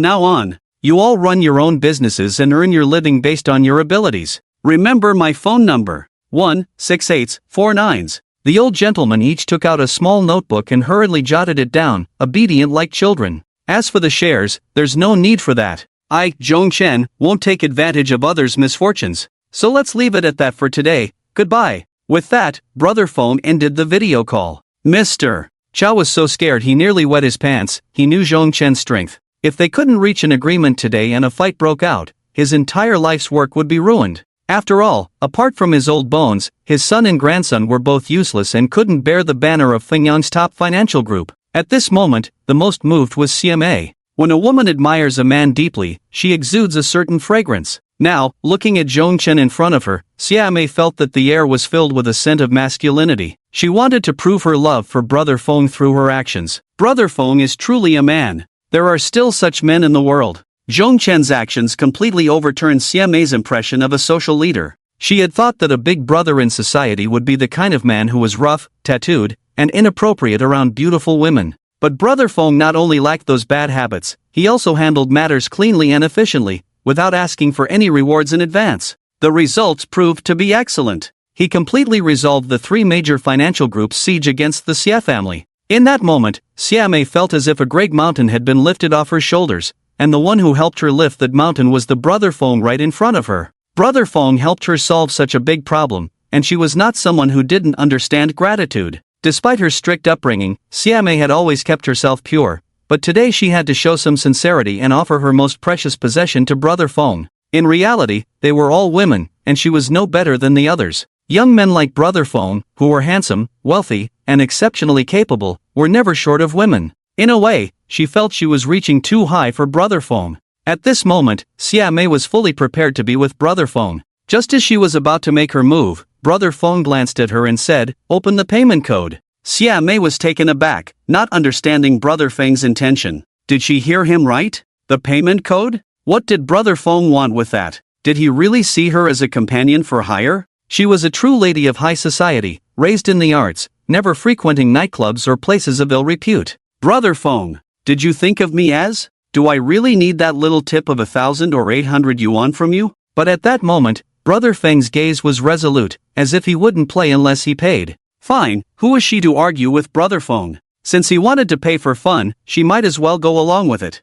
now on, you all run your own businesses and earn your living based on your abilities. Remember my phone number. 1-6-8-4-9. The old gentlemen each took out a small notebook and hurriedly jotted it down, obedient like children. As for the shares, there's no need for that. I, Zhongchen, won't take advantage of others' misfortunes. So let's leave it at that for today. Goodbye. With that, Brother Fong ended the video call. Mr. Chow was so scared he nearly wet his pants. He knew Zhongchen's strength. If they couldn't reach an agreement today and a fight broke out, his entire life's work would be ruined. After all, apart from his old bones, his son and grandson were both useless and couldn't bear the banner of Fingyang's top financial group. At this moment, the most moved was CMA. When a woman admires a man deeply, she exudes a certain fragrance. Now, looking at Zhongchen in front of her, CMA felt that the air was filled with a scent of masculinity. She wanted to prove her love for Brother Fong through her actions. Brother Fong is truly a man. There are still such men in the world. Zhongchen's actions completely overturned CMA's impression of a social leader. She had thought that a big brother in society would be the kind of man who was rough, tattooed, and inappropriate around beautiful women. But Brother Fong not only lacked those bad habits, he also handled matters cleanly and efficiently, without asking for any rewards in advance. The results proved to be excellent. He completely resolved the three major financial groups' siege against the Xia family. In that moment, Xia felt as if a great mountain had been lifted off her shoulders, and the one who helped her lift that mountain was the Brother Fong right in front of her. Brother Fong helped her solve such a big problem, and she was not someone who didn't understand gratitude. Despite her strict upbringing, Xia had always kept herself pure, but today she had to show some sincerity and offer her most precious possession to Brother Fong. In reality, they were all women, and she was no better than the others. Young men like Brother Fong, who were handsome, wealthy, and exceptionally capable, were never short of women. In a way, she felt she was reaching too high for Brother Fong. At this moment, Xia was fully prepared to be with Brother Fong. Just as she was about to make her move, Brother Fong glanced at her and said, "Open the payment code." Xia was taken aback, not understanding Brother Feng's intention. Did she hear him right? The payment code? What did Brother Fong want with that? Did he really see her as a companion for hire? She was a true lady of high society, raised in the arts, never frequenting nightclubs or places of ill repute. Brother Fong, did you think of me as? Do I really need that little tip of 1,000 or 800 yuan from you? But at that moment, Brother Feng's gaze was resolute, as if he wouldn't play unless he paid. Fine, who was she to argue with Brother Fong? Since he wanted to pay for fun, she might as well go along with it.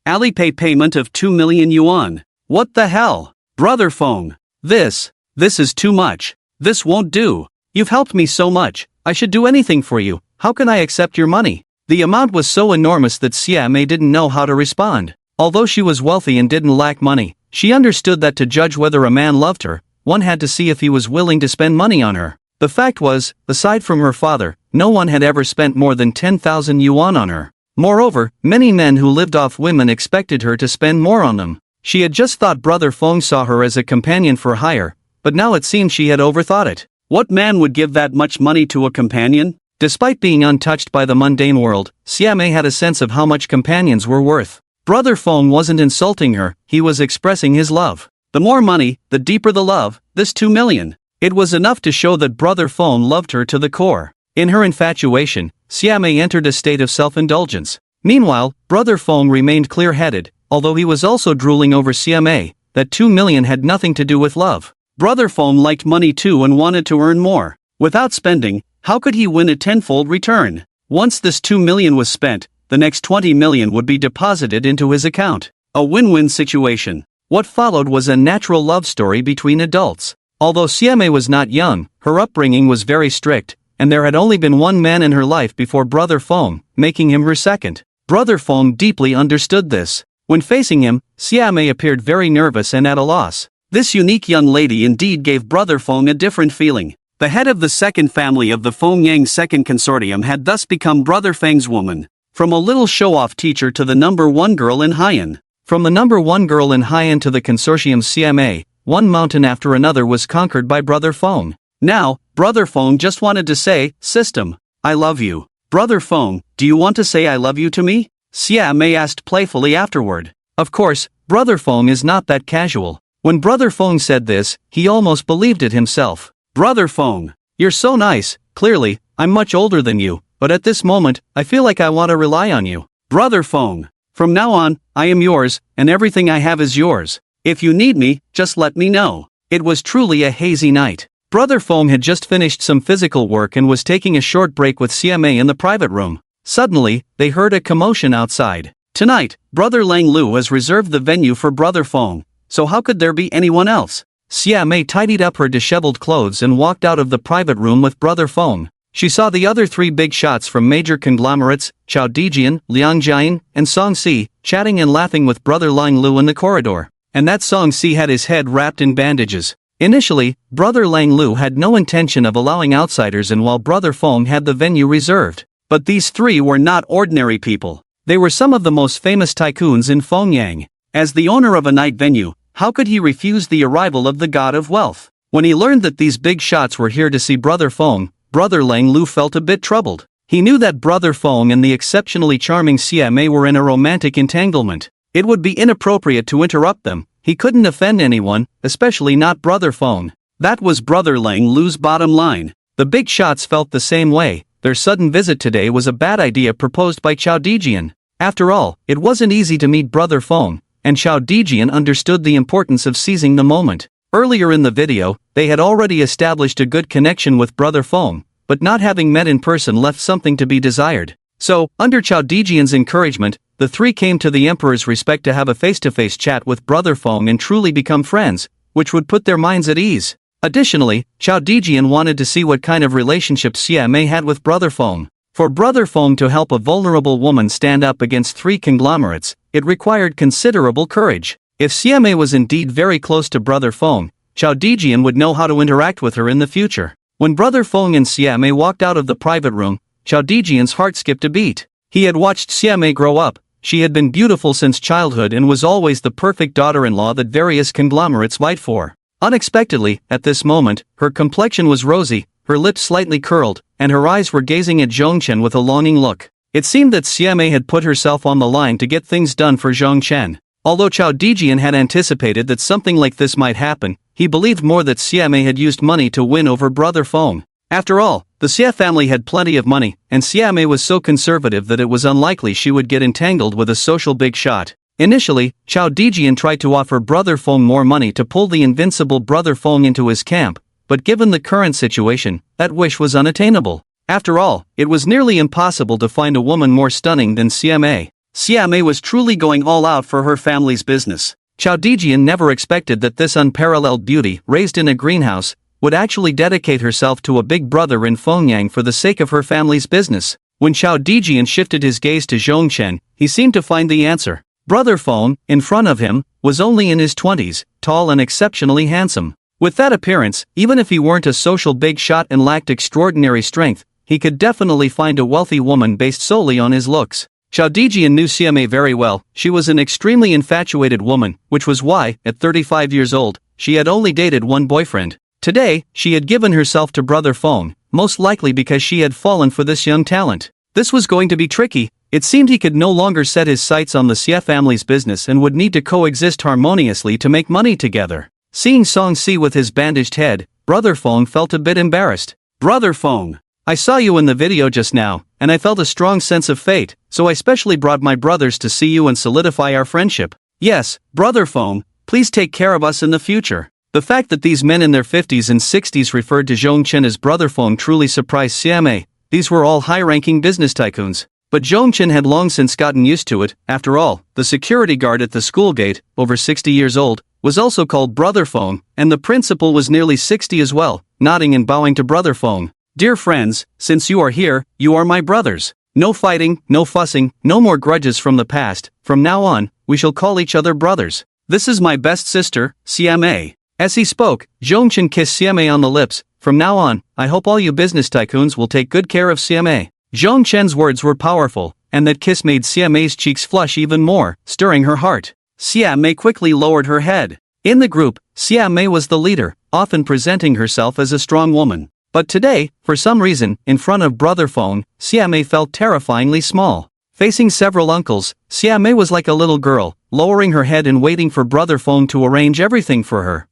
Alipay payment of 2 million yuan. What the hell? Brother Fong. This is too much. This won't do. You've helped me so much. I should do anything for you. How can I accept your money? The amount was so enormous that Xia didn't know how to respond. Although she was wealthy and didn't lack money, she understood that to judge whether a man loved her, one had to see if he was willing to spend money on her. The fact was, aside from her father, no one had ever spent more than 10,000 yuan on her. Moreover, many men who lived off women expected her to spend more on them. She had just thought Brother Fong saw her as a companion for hire, but now it seemed she had overthought it. What man would give that much money to a companion? Despite being untouched by the mundane world, Xia had a sense of how much companions were worth. Brother Fong wasn't insulting her, he was expressing his love. The more money, the deeper the love. This 2 million. It was enough to show that Brother Fong loved her to the core. In her infatuation, Xia entered a state of self-indulgence. Meanwhile, Brother Fong remained clear-headed, although he was also drooling over Xia. That 2 million had nothing to do with love. Brother Fong liked money too and wanted to earn more. Without spending, how could he win a tenfold return? Once this 2 million was spent, the next 20 million would be deposited into his account. A win-win situation. What followed was a natural love story between adults. Although CMA was not young, her upbringing was very strict, and there had only been one man in her life before Brother Fong, making him her second. Brother Fong deeply understood this. When facing him, CMA appeared very nervous and at a loss. This unique young lady indeed gave Brother Fong a different feeling. The head of the second family of the Fong Yang Second Consortium had thus become Brother Feng's woman. From a little show-off teacher to the number one girl in Haiyan. From the number one girl in Haiyan to the consortium's CMA, one mountain after another was conquered by Brother Fong. Now, Brother Fong just wanted to say, "System, I love you." "Brother Fong, do you want to say I love you to me?" CMA asked playfully afterward. Of course, Brother Fong is not that casual. When Brother Fong said this, he almost believed it himself. "Brother Fong, you're so nice. Clearly, I'm much older than you, but at this moment, I feel like I want to rely on you." "Brother Fong, from now on, I am yours, and everything I have is yours. If you need me, just let me know." It was truly a hazy night. Brother Fong had just finished some physical work and was taking a short break with CMA in the private room. Suddenly, they heard a commotion outside. Tonight, Brother Lang Lu has reserved the venue for Brother Fong, so how could there be anyone else? CMA tidied up her disheveled clothes and walked out of the private room with Brother Fong. She saw the other three big shots from major conglomerates, Chao Dijian, Liang Jian, and Song Si, chatting and laughing with Brother Lang Lu in the corridor. And that Song Si had his head wrapped in bandages. Initially, Brother Lang Lu had no intention of allowing outsiders in while Brother Fong had the venue reserved. But these three were not ordinary people. They were some of the most famous tycoons in Fongyang. As the owner of a night venue, how could he refuse the arrival of the god of wealth? When he learned that these big shots were here to see Brother Fong, Brother Lang Lu felt a bit troubled. He knew that Brother Fong and the exceptionally charming CMA were in a romantic entanglement. It would be inappropriate to interrupt them. He couldn't offend anyone, especially not Brother Fong. That was Brother Lang Lu's bottom line. The big shots felt the same way. Their sudden visit today was a bad idea proposed by Chao Dijian. After all, it wasn't easy to meet Brother Fong, and Chao Dijian understood the importance of seizing the moment. Earlier in the video, they had already established a good connection with Brother Fong, but not having met in person left something to be desired. So, under Chao Dijian's encouragement, the three came to the Emperor's respect to have a face-to-face chat with Brother Fong and truly become friends, which would put their minds at ease. Additionally, Chao Dijian wanted to see what kind of relationship CMA had with Brother Fong. For Brother Fong to help a vulnerable woman stand up against three conglomerates, it required considerable courage. If CMA was indeed very close to Brother Fong, Chao Dijian would know how to interact with her in the future. When Brother Fong and CMA walked out of the private room, Chao Dijian's heart skipped a beat. He had watched CMA grow up. She had been beautiful since childhood and was always the perfect daughter-in-law that various conglomerates vied for. Unexpectedly, at this moment, her complexion was rosy, her lips slightly curled, and her eyes were gazing at Zhongchen with a longing look. It seemed that CMA had put herself on the line to get things done for Zhongchen. Although Chao Dijian had anticipated that something like this might happen, he believed more that CMA had used money to win over Brother Fong. After all, the Xie family had plenty of money, and CMA was so conservative that it was unlikely she would get entangled with a social big shot. Initially, Chao Dijian tried to offer Brother Fong more money to pull the invincible Brother Fong into his camp, but given the current situation, that wish was unattainable. After all, it was nearly impossible to find a woman more stunning than CMA. CMA was truly going all out for her family's business. Chao Dijian never expected that this unparalleled beauty, raised in a greenhouse, would actually dedicate herself to a big brother in Fongyang for the sake of her family's business. When Chao Dijian shifted his gaze to Zhongchen, he seemed to find the answer. Brother Fong, in front of him, was only in his 20s, tall and exceptionally handsome. With that appearance, even if he weren't a social big shot and lacked extraordinary strength, he could definitely find a wealthy woman based solely on his looks. Chao Dijian knew CMA very well. She was an extremely infatuated woman, which was why, at 35 years old, she had only dated one boyfriend. Today, she had given herself to Brother Fong, most likely because she had fallen for this young talent. This was going to be tricky. It seemed he could no longer set his sights on the Xie family's business and would need to coexist harmoniously to make money together. Seeing Song Si with his bandaged head, Brother Fong felt a bit embarrassed. "Brother Fong, I saw you in the video just now, and I felt a strong sense of fate, so I specially brought my brothers to see you and solidify our friendship. Yes, Brother Fong, please take care of us in the future." The fact that these men in their 50s and 60s referred to Zhongchen as Brother Fong truly surprised CMA, these were all high-ranking business tycoons. But Zhongchen had long since gotten used to it. After all, the security guard at the school gate, over 60 years old, was also called Brother Feng, and the principal was nearly 60 as well, nodding and bowing to Brother Feng. "Dear friends, since you are here, you are my brothers. No fighting, no fussing, no more grudges from the past. From now on, we shall call each other brothers. This is my best sister, CMA." As he spoke, Zhongchen kissed CMA on the lips. "From now on, I hope all you business tycoons will take good care of CMA." Zhongchen's words were powerful, and that kiss made CMA's cheeks flush even more, stirring her heart. CMA quickly lowered her head. In the group, CMA was the leader, often presenting herself as a strong woman. But today, for some reason, in front of Brother Feng, CMA felt terrifyingly small. Facing several uncles, CMA was like a little girl, lowering her head and waiting for Brother Feng to arrange everything for her.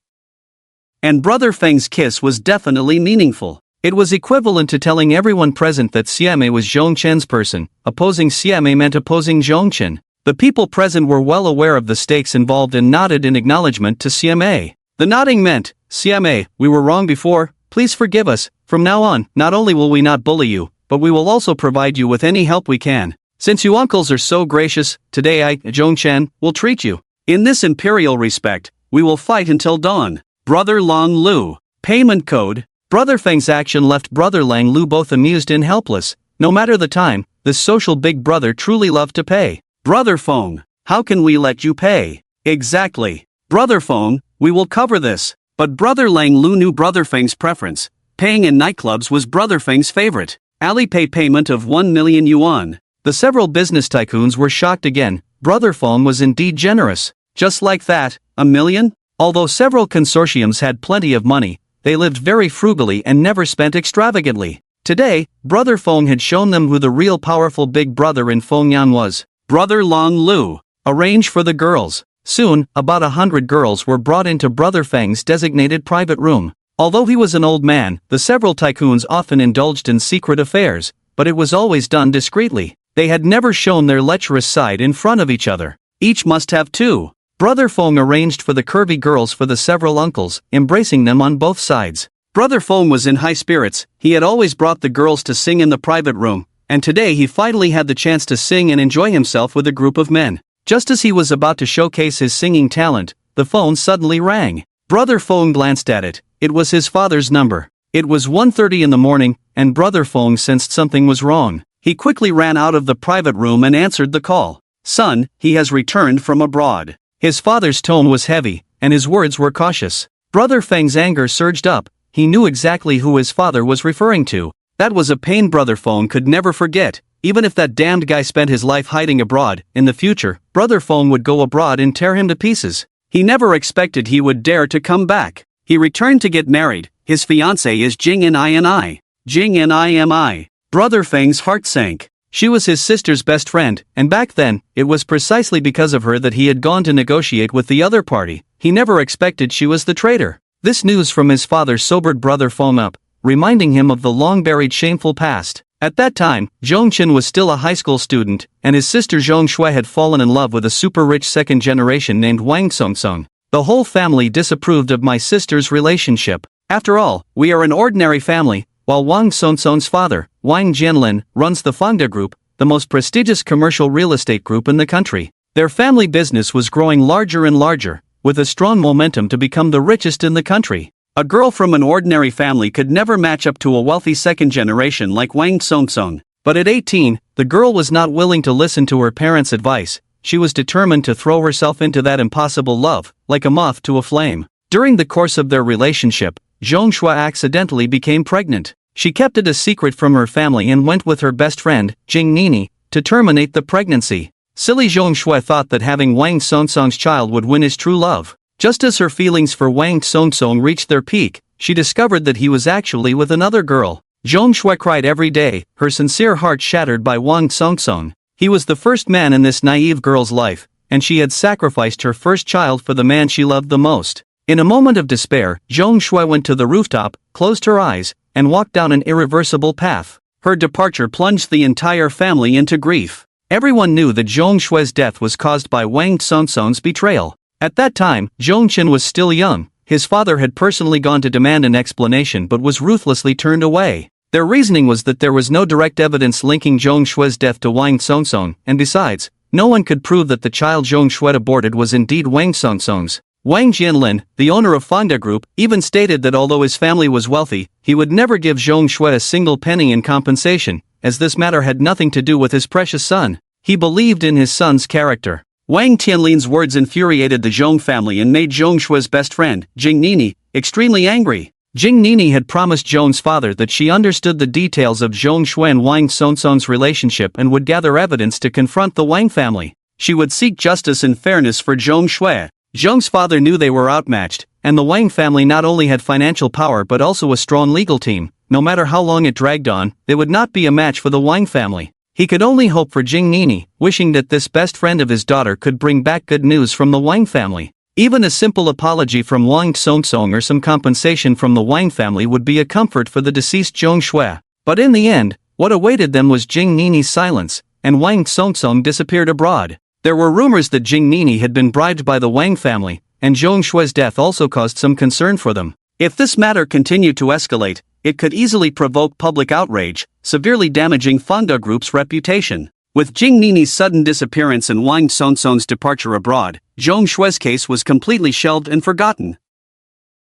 And Brother Feng's kiss was definitely meaningful. It was equivalent to telling everyone present that CMA was Zhongchen's person. Opposing CMA meant opposing Zhongchen. The people present were well aware of the stakes involved and nodded in acknowledgement to CMA. The nodding meant, "CMA, we were wrong before, please forgive us. From now on, not only will we not bully you, but we will also provide you with any help we can. Since you uncles are so gracious, today I, Zhongchen, will treat you. In this imperial respect, we will fight until dawn." Brother Lang Lu. Payment code. Brother Feng's action left Brother Lang Lu both amused and helpless. No matter the time, this social big brother truly loved to pay. "Brother Feng, how can we let you pay?" "Exactly. Brother Feng, we will cover this." But Brother Lang Lu knew Brother Feng's preference. Paying in nightclubs was Brother Feng's favorite. Alipay payment of 1 million yuan. The several business tycoons were shocked again. Brother Feng was indeed generous. Just like that, 1 million? Although several consortiums had plenty of money, they lived very frugally and never spent extravagantly. Today, Brother Feng had shown them who the real powerful big brother in Fengyan was. Brother Lang Lu. Arrange for the girls. Soon, about 100 girls were brought into Brother Feng's designated private room. Although he was an old man, the several tycoons often indulged in secret affairs, but it was always done discreetly. They had never shown their lecherous side in front of each other. Each must have two. Brother Feng arranged for the curvy girls for the several uncles, embracing them on both sides. Brother Feng was in high spirits. He had always brought the girls to sing in the private room, and today he finally had the chance to sing and enjoy himself with a group of men. Just as he was about to showcase his singing talent, the phone suddenly rang. Brother Feng glanced at it. It was his father's number. It was 1:30 in the morning, and Brother Feng sensed something was wrong. He quickly ran out of the private room and answered the call. "Son, he has returned from abroad." His father's tone was heavy, and his words were cautious. Brother Feng's anger surged up. He knew exactly who his father was referring to. That was a pain Brother Feng could never forget. Even if that damned guy spent his life hiding abroad, in the future, Brother Feng would go abroad and tear him to pieces. He never expected he would dare to come back. He returned to get married. His fiancée is Jing Nimi. Jing Nimi. Brother Feng's heart sank. She was his sister's best friend, and back then, it was precisely because of her that he had gone to negotiate with the other party. He never expected she was the traitor. This news from his father sobered Brother Feng up, reminding him of the long-buried shameful past. At that time, Zhongchen was still a high school student, and his sister Zhong Shui had fallen in love with a super-rich second generation named Wang Songsong. "The whole family disapproved of my sister's relationship. After all, we are an ordinary family," while Wang Songsong's father, Wang Jianlin, runs the Fangda Group, the most prestigious commercial real estate group in the country. Their family business was growing larger and larger, with a strong momentum to become the richest in the country. A girl from an ordinary family could never match up to a wealthy second generation like Wang Songsong. But at 18, the girl was not willing to listen to her parents' advice. She was determined to throw herself into that impossible love, like a moth to a flame. During the course of their relationship, Zhong Shui accidentally became pregnant. She kept it a secret from her family and went with her best friend, Jing Nini, to terminate the pregnancy. Silly Zhong Shui thought that having Wang Songsong's child would win his true love. Just as her feelings for Wang Songsong reached their peak, she discovered that he was actually with another girl. Zhong Shui cried every day, her sincere heart shattered by Wang Songsong. He was the first man in this naive girl's life, and she had sacrificed her first child for the man she loved the most. In a moment of despair, Zhong Shui went to the rooftop, closed her eyes, and walked down an irreversible path. Her departure plunged the entire family into grief. Everyone knew that Zhong Shui's death was caused by Wang Songsong's betrayal. At that time, Zhongchen was still young. His father had personally gone to demand an explanation but was ruthlessly turned away. Their reasoning was that there was no direct evidence linking Zhong Shue's death to Wang Songsong, and besides, no one could prove that the child Zhong Shui aborted was indeed Wang Songsong's. Wang Jianlin, the owner of Fonda Group, even stated that although his family was wealthy, he would never give Zhong Shui a single penny in compensation, as this matter had nothing to do with his precious son. He believed in his son's character. Wang Tianlin's words infuriated the Zhong family and made Zhong Shui's best friend, Jing Nini, extremely angry. Jing Nini had promised Zhong's father that she understood the details of Zhong Shui and Wang Songsong's relationship and would gather evidence to confront the Wang family. She would seek justice and fairness for Zhong Shui. Zhong's father knew they were outmatched, and the Wang family not only had financial power but also a strong legal team. No matter how long it dragged on, they would not be a match for the Wang family. He could only hope for Jing Nini, wishing that this best friend of his daughter could bring back good news from the Wang family. Even a simple apology from Wang Songsong or some compensation from the Wang family would be a comfort for the deceased Zhong Shui. But in the end, what awaited them was Jing Nini's silence, and Wang Songsong disappeared abroad. There were rumors that Jing Nini had been bribed by the Wang family, and Zhong Shui's death also caused some concern for them. If this matter continued to escalate, it could easily provoke public outrage, severely damaging Fonda Group's reputation. With Jing Nini's sudden disappearance and Wang Songsong's departure abroad, Zhong Shui's case was completely shelved and forgotten.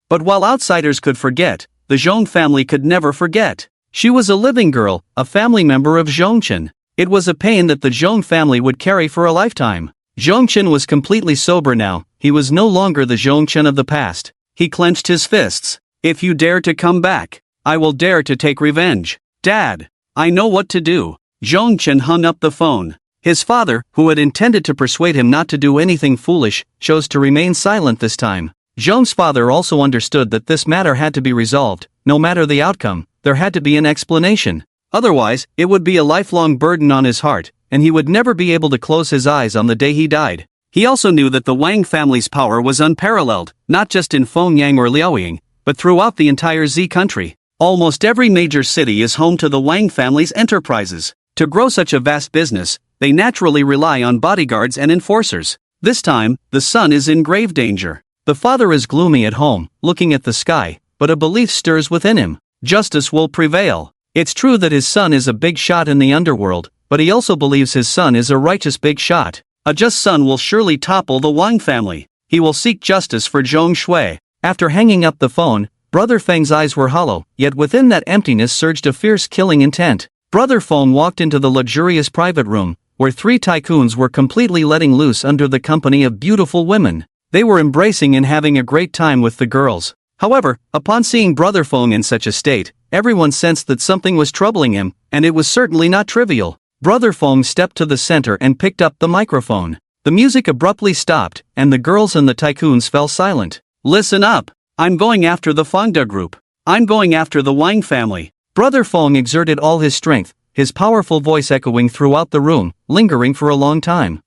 But while outsiders could forget, the Zhong family could never forget. She was a living girl, a family member of Zhongchen. It was a pain that the Zhong family would carry for a lifetime. Zhongchen was completely sober now. He was no longer the Zhongchen of the past. He clenched his fists. If you dare to come back, I will dare to take revenge. Dad, I know what to do. Zhongchen hung up the phone. His father, who had intended to persuade him not to do anything foolish, chose to remain silent this time. Zhong's father also understood that this matter had to be resolved. No matter the outcome, there had to be an explanation. Otherwise, it would be a lifelong burden on his heart, and he would never be able to close his eyes on the day he died. He also knew that the Wang family's power was unparalleled, not just in Fengyang or Liaoying, but throughout the entire Z country. Almost every major city is home to the Wang family's enterprises. To grow such a vast business, they naturally rely on bodyguards and enforcers. This time, the son is in grave danger. The father is gloomy at home, looking at the sky, but a belief stirs within him. Justice will prevail. It's true that his son is a big shot in the underworld, but he also believes his son is a righteous big shot. A just son will surely topple the Wang family. He will seek justice for Zhong Shui. After hanging up the phone, Brother Feng's eyes were hollow, yet within that emptiness surged a fierce killing intent. Brother Feng walked into the luxurious private room, where three tycoons were completely letting loose under the company of beautiful women. They were embracing and having a great time with the girls. However, upon seeing Brother Feng in such a state, everyone sensed that something was troubling him, and it was certainly not trivial. Brother Feng stepped to the center and picked up the microphone. The music abruptly stopped, and the girls and the tycoons fell silent. Listen up! I'm going after the Fonda Group. I'm going after the Wang family. Brother Feng exerted all his strength, his powerful voice echoing throughout the room, lingering for a long time.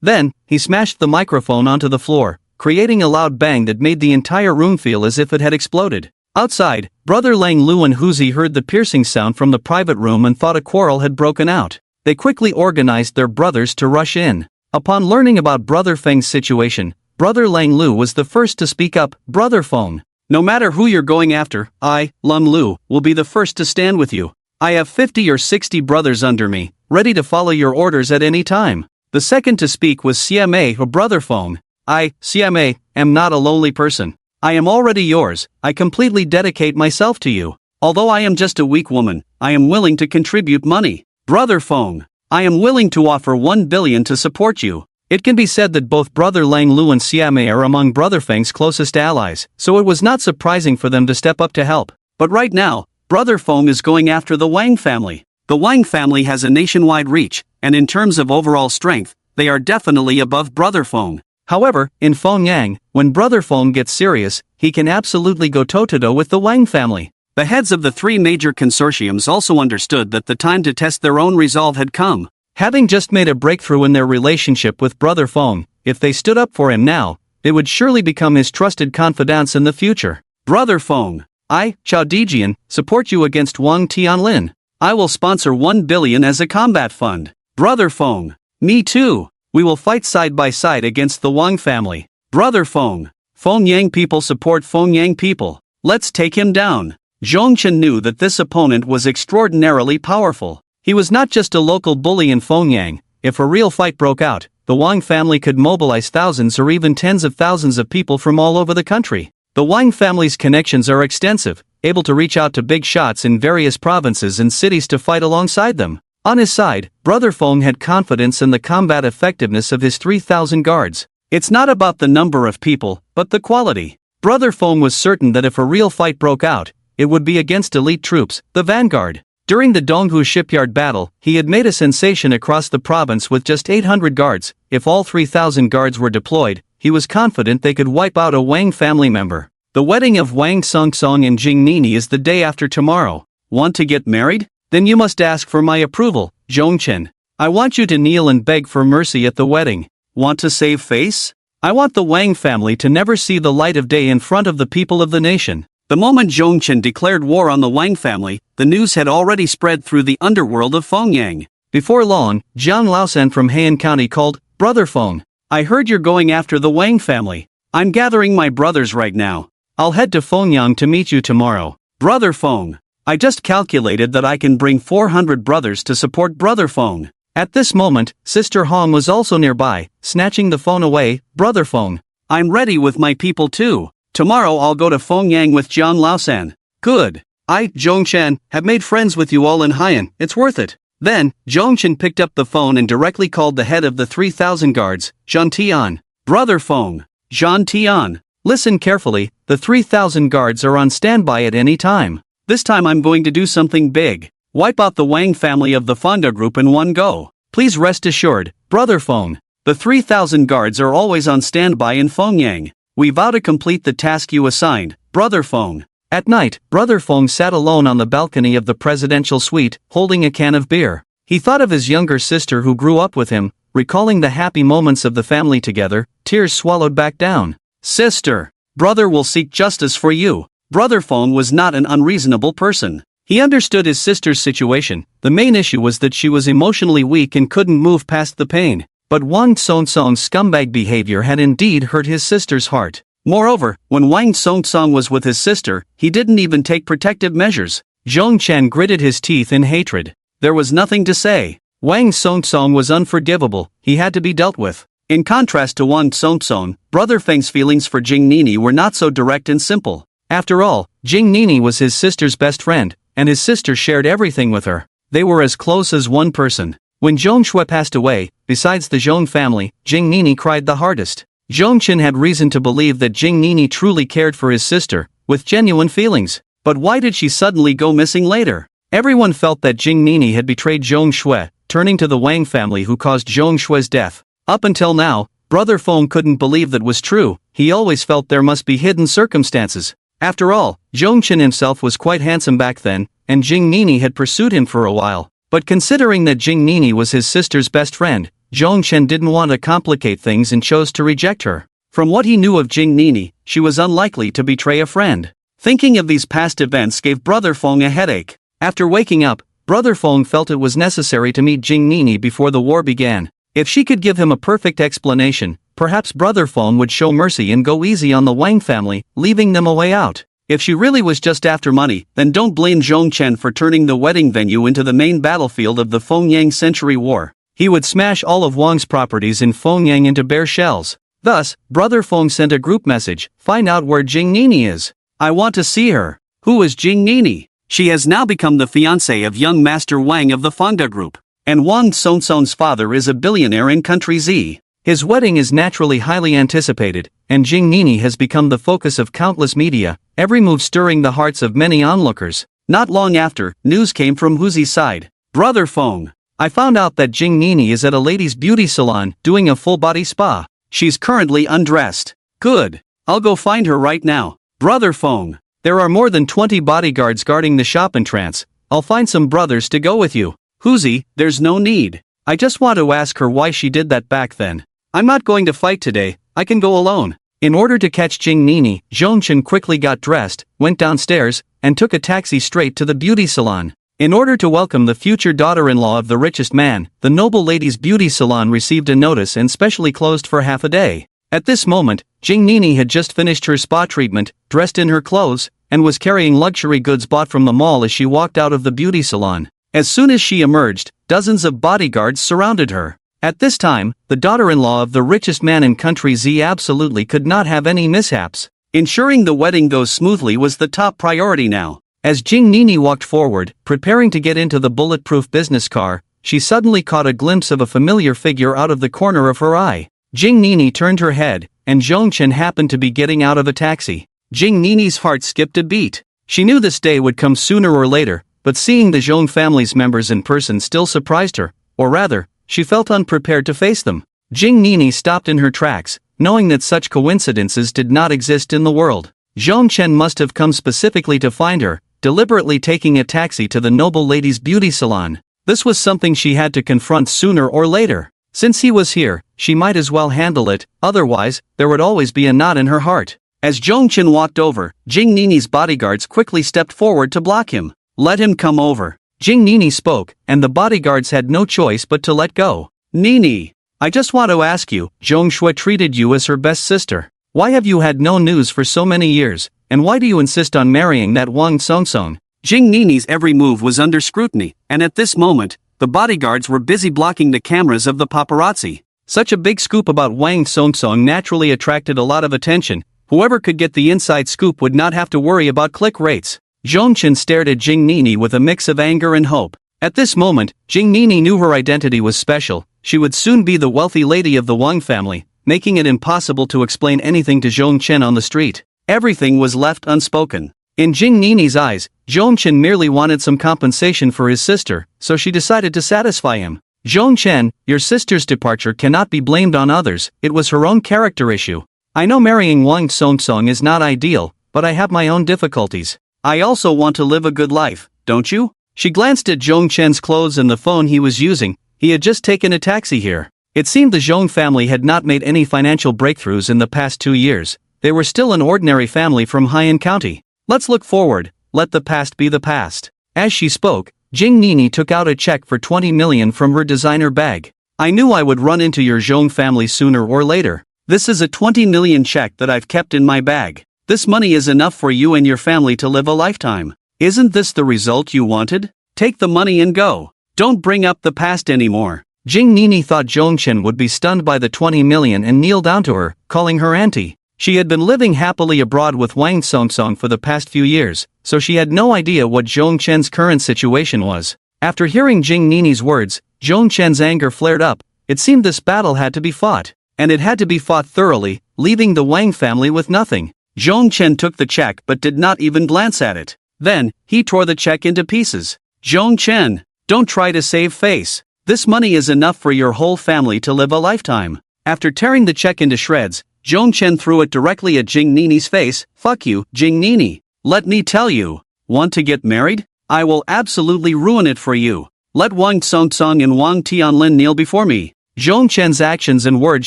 Then, he smashed the microphone onto the floor, creating a loud bang that made the entire room feel as if it had exploded. Outside, Brother Lang Lu and Huzi heard the piercing sound from the private room and thought a quarrel had broken out. They quickly organized their brothers to rush in. Upon learning about Brother Feng's situation, Brother Lang Lu was the first to speak up. Brother Feng, no matter who you're going after, I, Lum Lu, will be the first to stand with you. I have 50 or 60 brothers under me, ready to follow your orders at any time. The second to speak was CMA or Brother Feng. I, CMA, am not a lonely person. I am already yours. I completely dedicate myself to you. Although I am just a weak woman, I am willing to contribute money. Brother Feng, I am willing to offer 1 billion to support you. It can be said that both Brother Lang Lu and CMA are among Brother Feng's closest allies, so it was not surprising for them to step up to help. But right now, Brother Feng is going after the Wang family. The Wang family has a nationwide reach, and in terms of overall strength, they are definitely above Brother Feng. However, in Fengyang, when Brother Feng gets serious, he can absolutely go toe-to-toe with the Wang family. The heads of the three major consortiums also understood that the time to test their own resolve had come. Having just made a breakthrough in their relationship with Brother Feng, if they stood up for him now, they would surely become his trusted confidants in the future. Brother Feng, I, Chao Dijian, support you against Wang Tianlin. I will sponsor 1 billion as a combat fund. Brother Feng, me too. We will fight side by side against the Wang family. Brother Feng, Fengyang people support Fengyang people. Let's take him down. Zhongchen knew that this opponent was extraordinarily powerful. He was not just a local bully in Fengyang. If a real fight broke out, the Wang family could mobilize thousands or even tens of thousands of people from all over the country. The Wang family's connections are extensive, able to reach out to big shots in various provinces and cities to fight alongside them. On his side, Brother Feng had confidence in the combat effectiveness of his 3,000 guards. It's not about the number of people, but the quality. Brother Feng was certain that if a real fight broke out, it would be against elite troops, the vanguard. During the Donghu shipyard battle, he had made a sensation across the province with just 800 guards. If all 3,000 guards were deployed, he was confident they could wipe out a Wang family member. The wedding of Wang Songsong and Jing Nini is the day after tomorrow. Want to get married? Then you must ask for my approval, Zhongchen. I want you to kneel and beg for mercy at the wedding. Want to save face? I want the Wang family to never see the light of day in front of the people of the nation. The moment Zhongchen declared war on the Wang family, the news had already spread through the underworld of Fengyang. Before long, Jiang Laosan from Heian County called, "Brother Feng, I heard you're going after the Wang family. I'm gathering my brothers right now. I'll head to Fengyang to meet you tomorrow. Brother Feng, I just calculated that I can bring 400 brothers to support Brother Feng." At this moment, Sister Hong was also nearby, snatching the phone away. "Brother Feng, I'm ready with my people too. Tomorrow I'll go to Fengyang with Jiang Laosan." "Good. I, Zhongchen, have made friends with you all in Heian. It's worth it." Then, Zhongchen picked up the phone and directly called the head of the 3,000 guards, Zhan Tian. "Brother Feng, Zhan Tian, listen carefully, the 3,000 guards are on standby at any time. This time I'm going to do something big. Wipe out the Wang family of the Fonda group in one go. Please rest assured, Brother Feng, the 3,000 guards are always on standby in Fengyang. We vow to complete the task you assigned, Brother Feng." At night, Brother Feng sat alone on the balcony of the presidential suite, holding a can of beer. He thought of his younger sister who grew up with him, recalling the happy moments of the family together. Tears swallowed back down. "Sister, brother will seek justice for you." Brother Feng was not an unreasonable person. He understood his sister's situation. The main issue was that she was emotionally weak and couldn't move past the pain. But Wang Songsong's scumbag behavior had indeed hurt his sister's heart. Moreover, when Wang Songsong was with his sister, he didn't even take protective measures. Zhongchen gritted his teeth in hatred. There was nothing to say. Wang Songsong was unforgivable, he had to be dealt with. In contrast to Wang Songsong, Brother Feng's feelings for Jing Nini were not so direct and simple. After all, Jing Nini was his sister's best friend, and his sister shared everything with her. They were as close as one person. When Zhong Shui passed away, besides the Zhong family, Jing Nini cried the hardest. Zhongchen had reason to believe that Jing Nini truly cared for his sister, with genuine feelings. But why did she suddenly go missing later? Everyone felt that Jing Nini had betrayed Zhong Shui, turning to the Wang family who caused Zhong Shui's death. Up until now, Brother Feng couldn't believe that was true. He always felt there must be hidden circumstances. After all, Zhongchen himself was quite handsome back then, and Jing Nini had pursued him for a while. But considering that Jing Nini was his sister's best friend, Zhongchen didn't want to complicate things and chose to reject her. From what he knew of Jing Nini, she was unlikely to betray a friend. Thinking of these past events gave Brother Feng a headache. After waking up, Brother Feng felt it was necessary to meet Jing Nini before the war began. If she could give him a perfect explanation, perhaps Brother Feng would show mercy and go easy on the Wang family, leaving them a way out. If she really was just after money, then don't blame Zhongchen for turning the wedding venue into the main battlefield of the Fengyang Century War. He would smash all of Wang's properties in Fengyang into bare shells. Thus, Brother Feng sent a group message, "Find out where Jing Nini is. I want to see her." Who is Jing Nini? She has now become the fiancée of young Master Wang of the Fonda Group. And Wang Songsong's father is a billionaire in Country Z. His wedding is naturally highly anticipated, and Jing Nini has become the focus of countless media, every move stirring the hearts of many onlookers. Not long after, news came from Huzi's side. "Brother Feng, I found out that Jing Nini is at a ladies' beauty salon doing a full-body spa. She's currently undressed." "Good. I'll go find her right now." "Brother Feng, there are more than 20 bodyguards guarding the shop entrance. I'll find some brothers to go with you." "Huzi, there's no need. I just want to ask her why she did that back then. I'm not going to fight today, I can go alone." In order to catch Jing Nini, Zhongchen quickly got dressed, went downstairs, and took a taxi straight to the beauty salon. In order to welcome the future daughter-in-law of the richest man, the noble lady's beauty salon received a notice and specially closed for half a day. At this moment, Jing Nini had just finished her spa treatment, dressed in her clothes, and was carrying luxury goods bought from the mall as she walked out of the beauty salon. As soon as she emerged, dozens of bodyguards surrounded her. At this time, the daughter-in-law of the richest man in country Z absolutely could not have any mishaps. Ensuring the wedding goes smoothly was the top priority now. As Jing Nini walked forward, preparing to get into the bulletproof business car, she suddenly caught a glimpse of a familiar figure out of the corner of her eye. Jing Nini turned her head, and Zhong Chen happened to be getting out of a taxi. Jing Nini's heart skipped a beat. She knew this day would come sooner or later, but seeing the Zhong family's members in person still surprised her, or rather, she felt unprepared to face them. Jing Nini stopped in her tracks, knowing that such coincidences did not exist in the world. Zhong Chen must have come specifically to find her, deliberately taking a taxi to the noble lady's beauty salon. This was something she had to confront sooner or later. Since he was here, she might as well handle it, otherwise, there would always be a knot in her heart. As Zhong Chen walked over, Jing Nini's bodyguards quickly stepped forward to block him. "Let him come over." Jing Nini spoke, and the bodyguards had no choice but to let go. "Nini, I just want to ask you, Zhong Shui treated you as her best sister. Why have you had no news for so many years, and why do you insist on marrying that Wang Songsong?" Jing Nini's every move was under scrutiny, and at this moment, the bodyguards were busy blocking the cameras of the paparazzi. Such a big scoop about Wang Songsong naturally attracted a lot of attention. Whoever could get the inside scoop would not have to worry about click rates. Zhong Chen stared at Jing Nini with a mix of anger and hope. At this moment, Jing Nini knew her identity was special. She would soon be the wealthy lady of the Wang family, making it impossible to explain anything to Zhong Chen on the street. Everything was left unspoken. In Jing Nini's eyes, Zhong Chen merely wanted some compensation for his sister, so she decided to satisfy him. "Zhong Chen, your sister's departure cannot be blamed on others, it was her own character issue. I know marrying Wang Songsong is not ideal, but I have my own difficulties. I also want to live a good life, don't you?" She glanced at Zhong Chen's clothes and the phone he was using. He had just taken a taxi here. It seemed the Zhong family had not made any financial breakthroughs in the past 2 years. They were still an ordinary family from Haiyan County. "Let's look forward, let the past be the past." As she spoke, Jing Nini took out a check for 20 million from her designer bag. "I knew I would run into your Zhong family sooner or later. This is a 20 million check that I've kept in my bag. This money is enough for you and your family to live a lifetime. Isn't this the result you wanted? Take the money and go. Don't bring up the past anymore." Jing Nini thought Zhong Chen would be stunned by the 20 million and kneel down to her, calling her auntie. She had been living happily abroad with Wang Songsong for the past few years, so she had no idea what Zhong Chen's current situation was. After hearing Jing Nini's words, Zhong Chen's anger flared up. It seemed this battle had to be fought, and it had to be fought thoroughly, leaving the Wang family with nothing. Zhong Chen took the check but did not even glance at it. Then, he tore the check into pieces. "Zhong Chen, don't try to save face. This money is enough for your whole family to live a lifetime." After tearing the check into shreds, Zhong Chen threw it directly at Jing Nini's face. "Fuck you, Jing Nini. Let me tell you. Want to get married? I will absolutely ruin it for you. Let Wang Songsong and Wang Tianlin kneel before me." Zhong Chen's actions and words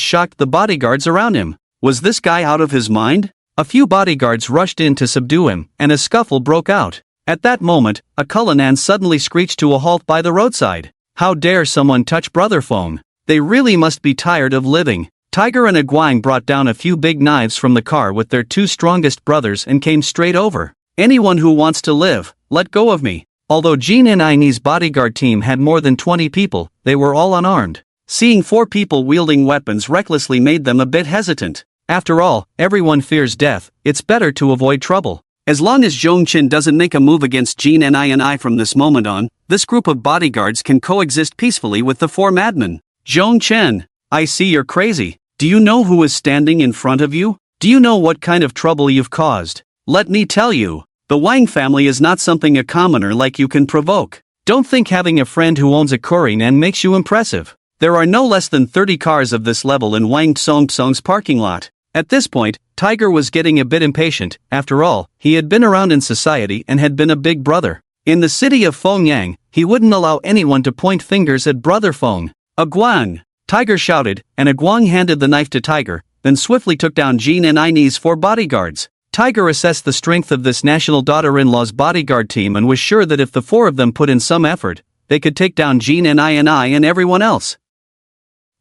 shocked the bodyguards around him. Was this guy out of his mind? A few bodyguards rushed in to subdue him, and a scuffle broke out. At that moment, a Cullinan suddenly screeched to a halt by the roadside. How dare someone touch Brother Feng? They really must be tired of living. Tiger and Aguang brought down a few big knives from the car with their 2 strongest brothers and came straight over. "Anyone who wants to live, let go of me." Although Jin and Aini's bodyguard team had more than 20 people, they were all unarmed. Seeing 4 people wielding weapons recklessly made them a bit hesitant. After all, everyone fears death, it's better to avoid trouble. As long as Zhong Chen doesn't make a move against Jin and I from this moment on, this group of bodyguards can coexist peacefully with the 4 madmen. "Zhong Chen, I see you're crazy. Do you know who is standing in front of you? Do you know what kind of trouble you've caused? Let me tell you, the Wang family is not something a commoner like you can provoke. Don't think having a friend who owns a Kurinan makes you impressive. There are no less than 30 cars of this level in Wang Songsong's parking lot." At this point, Tiger was getting a bit impatient. After all, he had been around in society and had been a big brother. In the city of Fengyang, he wouldn't allow anyone to point fingers at Brother Feng. "Aguang!" Tiger shouted, and Aguang handed the knife to Tiger, then swiftly took down Jin and Aini's 4 bodyguards. Tiger assessed the strength of this national daughter-in-law's bodyguard team and was sure that if the 4 of them put in some effort, they could take down Jin and I and everyone else.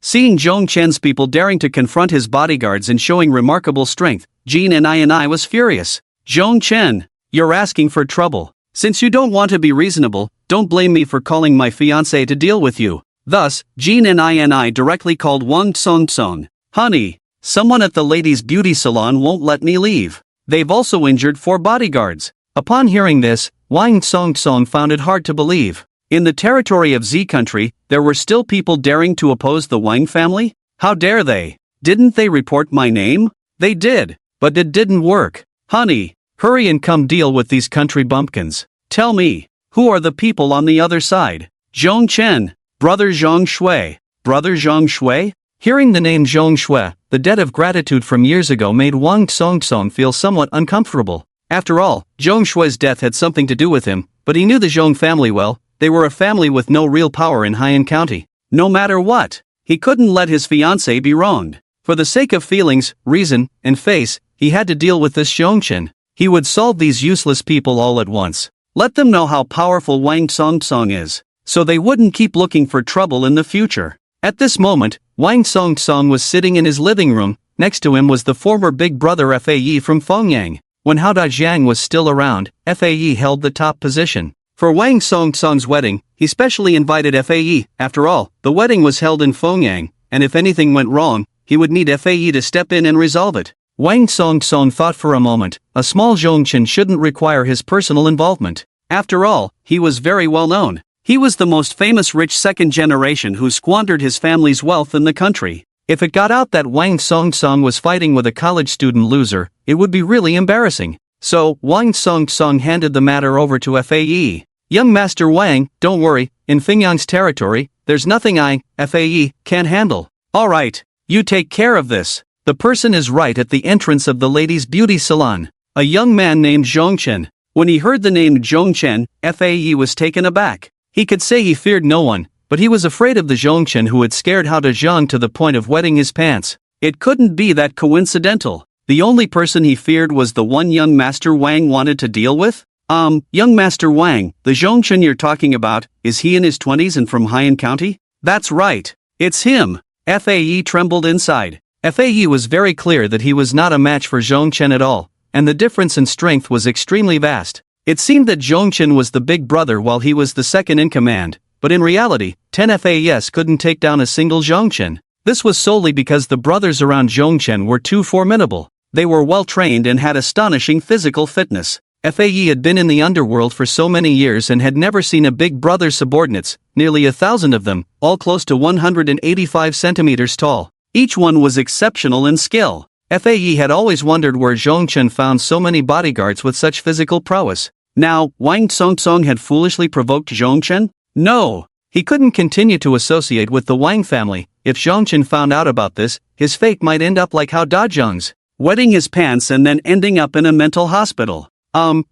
Seeing Zhong Chen's people daring to confront his bodyguards and showing remarkable strength, Jin and I was furious. "Zhong Chen, You're asking for trouble. Since you don't want to be reasonable, don't blame me for calling my fiancé to deal with you. Thus, Jean and I directly called Wang Song. Honey, someone at the ladies' beauty salon won't let me leave. They've also injured 4 bodyguards. Upon hearing this, Wang Song found it hard to believe. In the territory of Z country, there were still people daring to oppose the Wang family? How dare they? Didn't they report my name? They did, but it didn't work. Honey, hurry and come deal with these country bumpkins. Tell me, who are the people on the other side? Zhong Chen, brother Zhang Shui. Brother Zhang Shui? Hearing the name Zhong Shui, the debt of gratitude from years ago made Wang Song feel somewhat uncomfortable. After all, Zhong Shui's death had something to do with him, but he knew the Zhong family well. They were a family with no real power in Haiyan County. No matter what, he couldn't let his fiancée be wronged. For the sake of feelings, reason, and face, he had to deal with this Zhong Chen. He would solve these useless people all at once. Let them know how powerful Wang Song is, so they wouldn't keep looking for trouble in the future. At this moment, Wang Song was sitting in his living room. Next to him was the former big brother Faye from Fengyang. When Hao Dajiang was still around, Faye held the top position. For Wang Song's wedding, he specially invited Faye. After all, the wedding was held in Fengyang, and if anything went wrong, he would need Faye to step in and resolve it. Wang Song thought for a moment. A small Zhong Chen shouldn't require his personal involvement. After all, he was very well known. He was the most famous rich second generation who squandered his family's wealth in the country. If it got out that Wang Song was fighting with a college student loser, it would be really embarrassing. So, Wang Song handed the matter over to Faye. Young Master Wang, don't worry, in Fengyang's territory, there's nothing Faye, can't handle. Alright, you take care of this. The person is right at the entrance of the ladies' beauty salon. A young man named Zhong Chen. When he heard the name Zhong Chen, Faye was taken aback. He could say he feared no one, but he was afraid of the Zhong Chen who had scared Hao Dajiang to the point of wetting his pants. It couldn't be that coincidental. The only person he feared was the one young Master Wang wanted to deal with? Young Master Wang, the Zhong Chen you're talking about, is he in his 20s and from Haiyan County? That's right. It's him. Faye trembled inside. Faye was very clear that he was not a match for Zhong Chen at all, and the difference in strength was extremely vast. It seemed that Zhong Chen was the big brother while he was the second in command, but in reality, 10 FAS couldn't take down a single Zhong Chen. This was solely because the brothers around Zhong Chen were too formidable. They were well trained and had astonishing physical fitness. Faye had been in the underworld for so many years and had never seen a big brother's subordinates, nearly 1,000 of them, all close to 185 centimeters tall. Each one was exceptional in skill. Faye had always wondered where Zhong Chen found so many bodyguards with such physical prowess. Now, Wang Song had foolishly provoked Zhong Chen? No! He couldn't continue to associate with the Wang family. If Zhong Chen found out about this, his fate might end up like Hao Dajiang's, wetting his pants and then ending up in a mental hospital.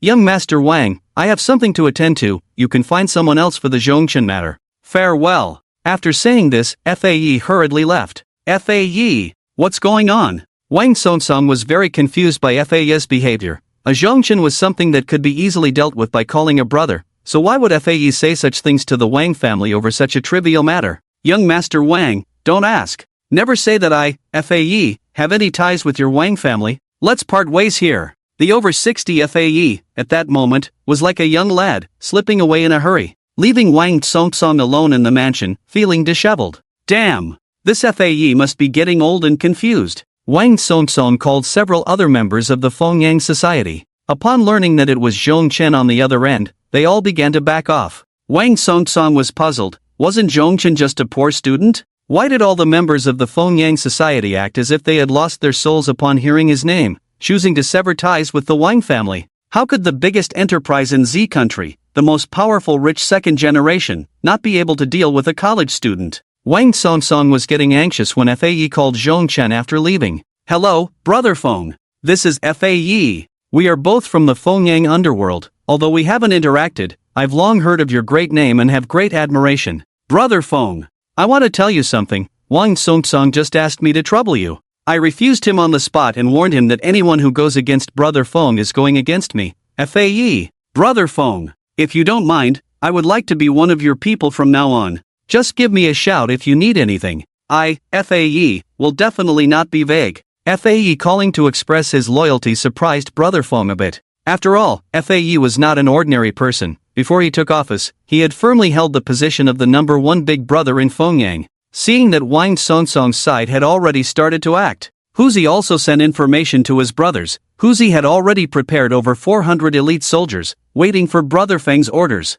Young Master Wang, I have something to attend to. You can find someone else for the Zhong Chen matter. Farewell. After saying this, Faye hurriedly left. Faye, what's going on? Wang Song was very confused by Faye's behavior. A Zhong Chen was something that could be easily dealt with by calling a brother, so why would Faye say such things to the Wang family over such a trivial matter? Young Master Wang, don't ask. Never say that I, Faye, have any ties with your Wang family. Let's part ways here. The over 60 Faye, at that moment, was like a young lad, slipping away in a hurry, leaving Wang Song alone in the mansion, feeling disheveled. Damn! This Faye must be getting old and confused. Wang Song called several other members of the Fengyang society. Upon learning that it was Zhong Chen on the other end, they all began to back off. Wang Song was puzzled. Wasn't Zhong Chen just a poor student? Why did all the members of the Fengyang society act as if they had lost their souls upon hearing his name, choosing to sever ties with the Wang family? How could the biggest enterprise in Z country, the most powerful rich second generation, not be able to deal with a college student? Wang Song was getting anxious when Faye called Zhong Chen after leaving. Hello, Brother Feng. This is Faye. We are both from the Fengyang underworld. Although we haven't interacted, I've long heard of your great name and have great admiration. Brother Feng, I want to tell you something. Wang Song just asked me to trouble you. I refused him on the spot and warned him that anyone who goes against Brother Feng is going against me. Faye. Brother Feng, if you don't mind, I would like to be one of your people from now on. Just give me a shout if you need anything. Faye, will definitely not be vague. Faye calling to express his loyalty surprised Brother Feng a bit. After all, FAE was not an ordinary person. Before he took office, he had firmly held the position of the #1 big brother in Pyongyang. Seeing that Wang Songsong's side had already started to act, Huzi also sent information to his brothers. Huzi had already prepared over 400 elite soldiers, waiting for Brother Feng's orders.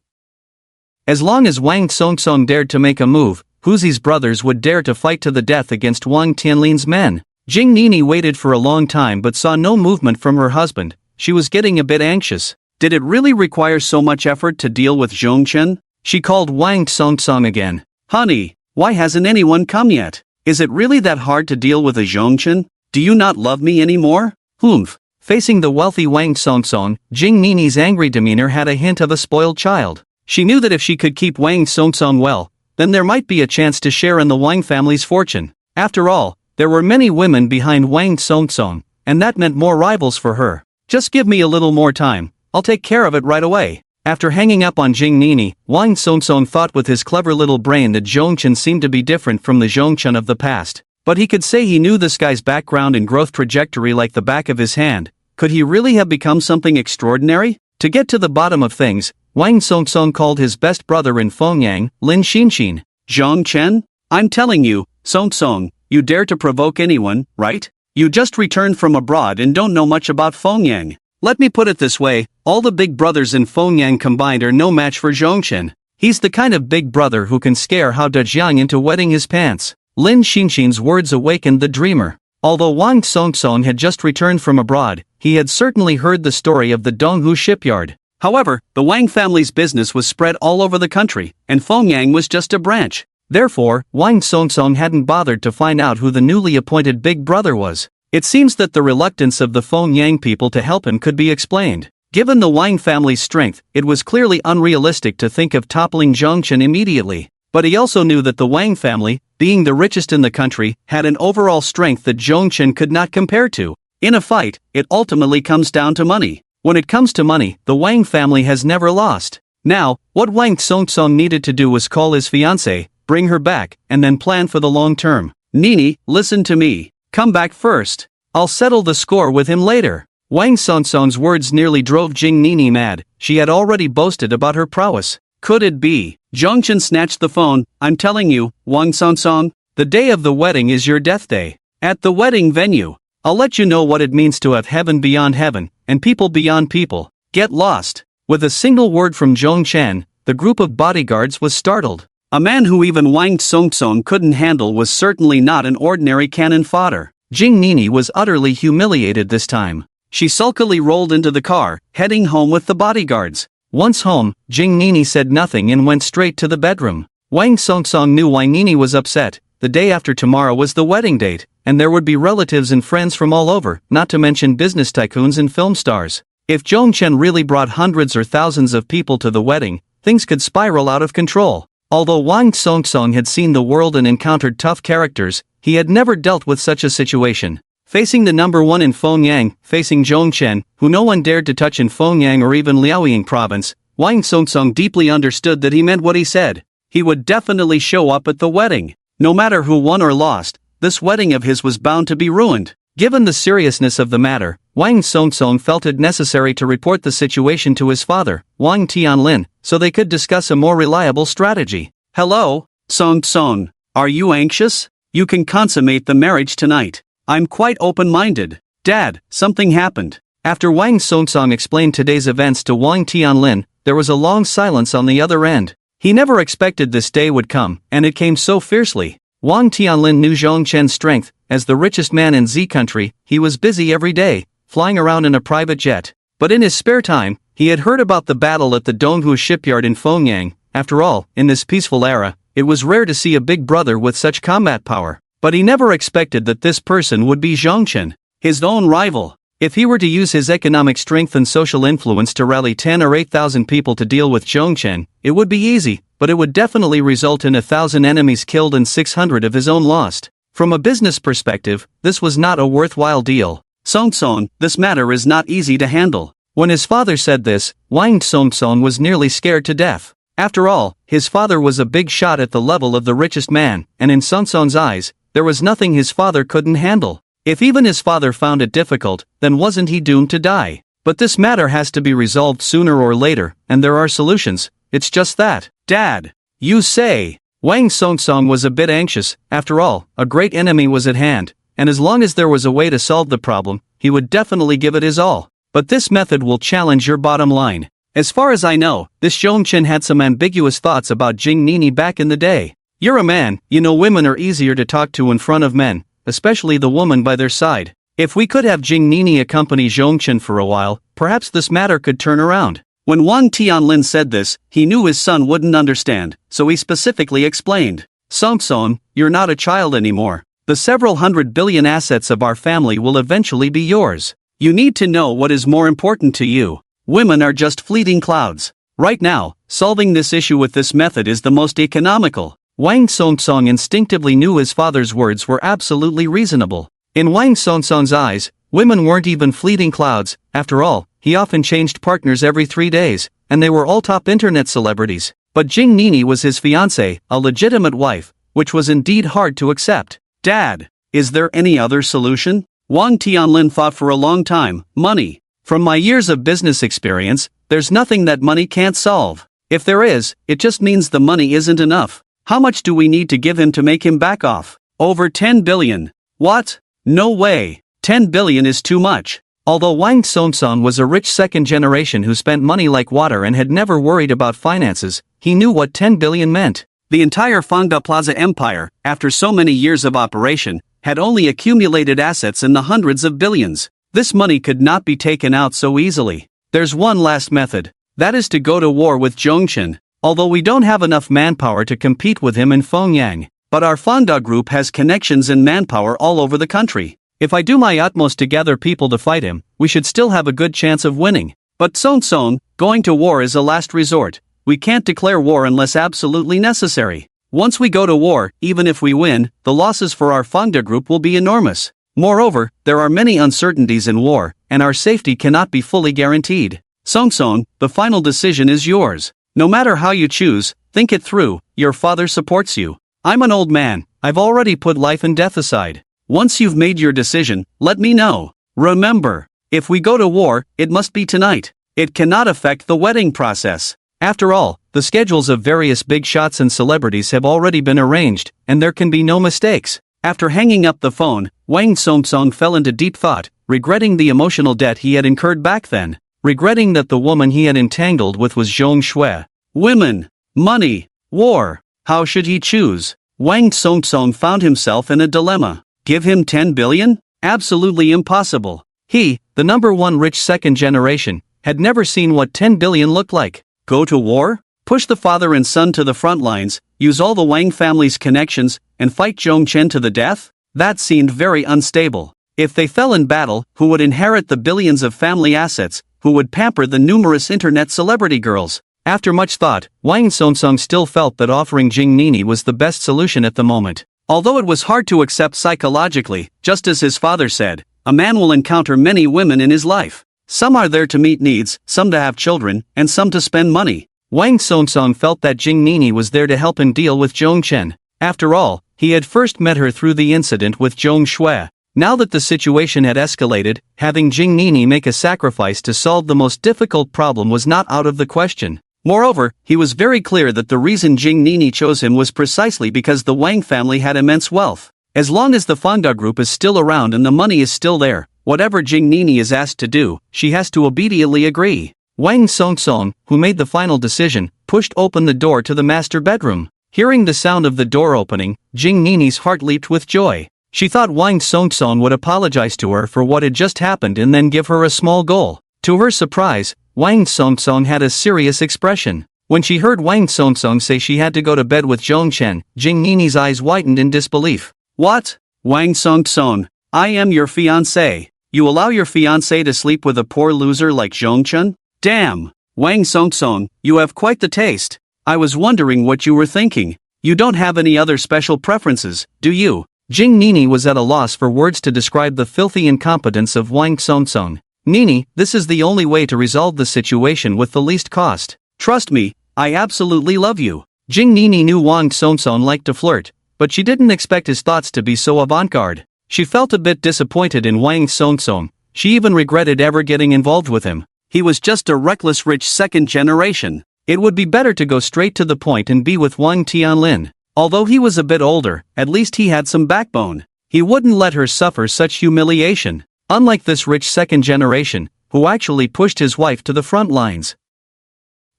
As long as Wang Songsong dared to make a move, Huzi's brothers would dare to fight to the death against Wang Tianlin's men. Jing Nini waited for a long time but saw no movement from her husband. She was getting a bit anxious. Did it really require so much effort to deal with Zhongchen? She called Wang Songsong again. Honey, why hasn't anyone come yet? Is it really that hard to deal with a Zhongchen? Do you not love me anymore? Humph. Facing the wealthy Wang Songsong, Jing Nini's angry demeanor had a hint of a spoiled child. She knew that if she could keep Wang Songsong well, then there might be a chance to share in the Wang family's fortune. After all, there were many women behind Wang Songsong, and that meant more rivals for her. Just give me a little more time, I'll take care of it right away. After hanging up on Jing Nini, Wang Songsong thought with his clever little brain that Zhongchen seemed to be different from the Zhongchen of the past. But he could say he knew this guy's background and growth trajectory like the back of his hand. Could he really have become something extraordinary? To get to the bottom of things, Wang Songsong called his best brother in Pyongyang, Lin Xinxin. Zhongchen? I'm telling you, Songsong, you dare to provoke anyone, right? You just returned from abroad and don't know much about Pyongyang. Let me put it this way, all the big brothers in Pyongyang combined are no match for Zhongchen. He's the kind of big brother who can scare Hao Dejiang into wetting his pants. Lin Xinxin's words awakened the dreamer. Although Wang Songsong had just returned from abroad, he had certainly heard the story of the Donghu shipyard. However, the Wang family's business was spread all over the country, and Pyongyang was just a branch. Therefore, Wang Songsong hadn't bothered to find out who the newly appointed big brother was. It seems that the reluctance of the Pyongyang people to help him could be explained. Given the Wang family's strength, it was clearly unrealistic to think of toppling Zhongchen immediately. But he also knew that the Wang family, being the richest in the country, had an overall strength that Zhongchen could not compare to. In a fight, it ultimately comes down to money. When it comes to money, the Wang family has never lost. Now, what Wang Songsong needed to do was call his fiancée, bring her back, and then plan for the long term. Nini, listen to me. Come back first. I'll settle the score with him later. Wang Songsong's words nearly drove Jing Nini mad. She had already boasted about her prowess. Could it be? Zhongchen snatched the phone. I'm telling you, Wang Songsong, the day of the wedding is your death day. At the wedding venue, I'll let you know what it means to have heaven beyond heaven, and people beyond people. Get lost. With a single word from Zhongchen, the group of bodyguards was startled. A man who even Wang Songsong couldn't handle was certainly not an ordinary cannon fodder. Jing Nini was utterly humiliated this time. She sulkily rolled into the car, heading home with the bodyguards. Once home, Jing Nini said nothing and went straight to the bedroom. Wang Songsong knew why Nini was upset. The day after tomorrow was the wedding date, and there would be relatives and friends from all over, not to mention business tycoons and film stars. If Zhongchen really brought hundreds or thousands of people to the wedding, things could spiral out of control. Although Wang Songsong had seen the world and encountered tough characters, he had never dealt with such a situation. Facing the #1 in Pyongyang, facing Zhongchen, who no one dared to touch in Pyongyang or even Liaoying province, Wang Songsong deeply understood that he meant what he said. He would definitely show up at the wedding. No matter who won or lost, this wedding of his was bound to be ruined. Given the seriousness of the matter, Wang Songsong felt it necessary to report the situation to his father, Wang Tianlin, so they could discuss a more reliable strategy. Hello, Songsong, are you anxious? You can consummate the marriage tonight. I'm quite open-minded. Dad, something happened. After Wang Songsong explained today's events to Wang Tianlin, there was a long silence on the other end. He never expected this day would come, and it came so fiercely. Wang Tianlin knew Zhongchen's strength. As the richest man in Z country, he was busy every day, flying around in a private jet. But in his spare time, he had heard about the battle at the Donghu shipyard in Pyongyang. After all, in this peaceful era, it was rare to see a big brother with such combat power. But he never expected that this person would be Zhongchen, his own rival. If he were to use his economic strength and social influence to rally 10 or 8,000 people to deal with Zhongchen, it would be easy, but it would definitely result in 1,000 enemies killed and 600 of his own lost. From a business perspective, this was not a worthwhile deal. Songsong, this matter is not easy to handle. When his father said this, Wang Songsong was nearly scared to death. After all, his father was a big shot at the level of the richest man, and in Songsong's eyes, there was nothing his father couldn't handle. If even his father found it difficult, then wasn't he doomed to die? But this matter has to be resolved sooner or later, and there are solutions, it's just that. Dad, you say. Wang Songsong was a bit anxious. After all, a great enemy was at hand, and as long as there was a way to solve the problem, he would definitely give it his all. But this method will challenge your bottom line. As far as I know, this Zhongchen had some ambiguous thoughts about Jing Nini back in the day. You're a man, you know women are easier to talk to in front of men, especially the woman by their side. If we could have Jing Nini accompany Zhongchen for a while, perhaps this matter could turn around. When Wang Tianlin said this, he knew his son wouldn't understand, so he specifically explained. Songsong, you're not a child anymore. The several hundred billion assets of our family will eventually be yours. You need to know what is more important to you. Women are just fleeting clouds. Right now, solving this issue with this method is the most economical. Wang Songsong instinctively knew his father's words were absolutely reasonable. In Wang Songsong's eyes, women weren't even fleeting clouds. After all, he often changed partners every 3 days, and they were all top internet celebrities. But Jing Nini was his fiancée, a legitimate wife, which was indeed hard to accept. Dad, is there any other solution? Wang Tianlin thought for a long time. Money. From my years of business experience, there's nothing that money can't solve. If there is, it just means the money isn't enough. How much do we need to give him to make him back off? Over 10 billion. What? No way. 10 billion is too much. Although Wang Songsong was a rich second generation who spent money like water and had never worried about finances, he knew what 10 billion meant. The entire Fangda Plaza empire, after so many years of operation, had only accumulated assets in the hundreds of billions. This money could not be taken out so easily. There's one last method. That is to go to war with Zhongchen. Although we don't have enough manpower to compete with him in Fengyang, but our Fangda group has connections and manpower all over the country. If I do my utmost to gather people to fight him, we should still have a good chance of winning. But Songsong, going to war is a last resort. We can't declare war unless absolutely necessary. Once we go to war, even if we win, the losses for our Fangda group will be enormous. Moreover, there are many uncertainties in war, and our safety cannot be fully guaranteed. Songsong, the final decision is yours. No matter how you choose, think it through. Your father supports you. I'm an old man. I've already put life and death aside. Once you've made your decision, let me know. Remember, if we go to war, it must be tonight. It cannot affect the wedding process. After all, the schedules of various big shots and celebrities have already been arranged, and there can be no mistakes. After hanging up the phone, Wang Songsong fell into deep thought, regretting the emotional debt he had incurred back then, regretting that the woman he had entangled with was Zhong Shui. Women, money, war. How should he choose? Wang Songsong found himself in a dilemma. Give him 10 billion? Absolutely impossible. He, the number one rich second generation, had never seen what 10 billion looked like. Go to war? Push the father and son to the front lines, use all the Wang family's connections, and fight Zhongchen to the death? That seemed very unstable. If they fell in battle, who would inherit the billions of family assets? Who would pamper the numerous internet celebrity girls? After much thought, Wang Songsong still felt that offering Jing Nini was the best solution at the moment. Although it was hard to accept psychologically, just as his father said, a man will encounter many women in his life. Some are there to meet needs, some to have children, and some to spend money. Wang Songsong felt that Jing Nini was there to help him deal with Zhongchen. After all, he had first met her through the incident with Zhong Shui. Now that the situation had escalated, having Jing Nini make a sacrifice to solve the most difficult problem was not out of the question. Moreover, he was very clear that the reason Jing Nini chose him was precisely because the Wang family had immense wealth. As long as the Fangda group is still around and the money is still there, whatever Jing Nini is asked to do, she has to obediently agree. Wang Songsong, who made the final decision, pushed open the door to the master bedroom. Hearing the sound of the door opening, Jing Nini's heart leaped with joy. She thought Wang Songsong would apologize to her for what had just happened and then give her a small goal. To her surprise, Wang Songsong had a serious expression. When she heard Wang Songsong say she had to go to bed with Zhongchen, Jing Nini's eyes widened in disbelief. What? Wang Songsong, I am your fiancé. You allow your fiancé to sleep with a poor loser like Zhongchen? Damn! Wang Songsong, you have quite the taste. I was wondering what you were thinking. You don't have any other special preferences, do you? Jing Nini was at a loss for words to describe the filthy incompetence of Wang Songsong. Nini, this is the only way to resolve the situation with the least cost. Trust me, I absolutely love you. Jing Nini knew Wang Songsong liked to flirt, but she didn't expect his thoughts to be so avant-garde. She felt a bit disappointed in Wang Songsong, she even regretted ever getting involved with him. He was just a reckless rich second generation. It would be better to go straight to the point and be with Wang Tianlin. Although he was a bit older, at least he had some backbone. He wouldn't let her suffer such humiliation. Unlike this rich second generation, who actually pushed his wife to the front lines.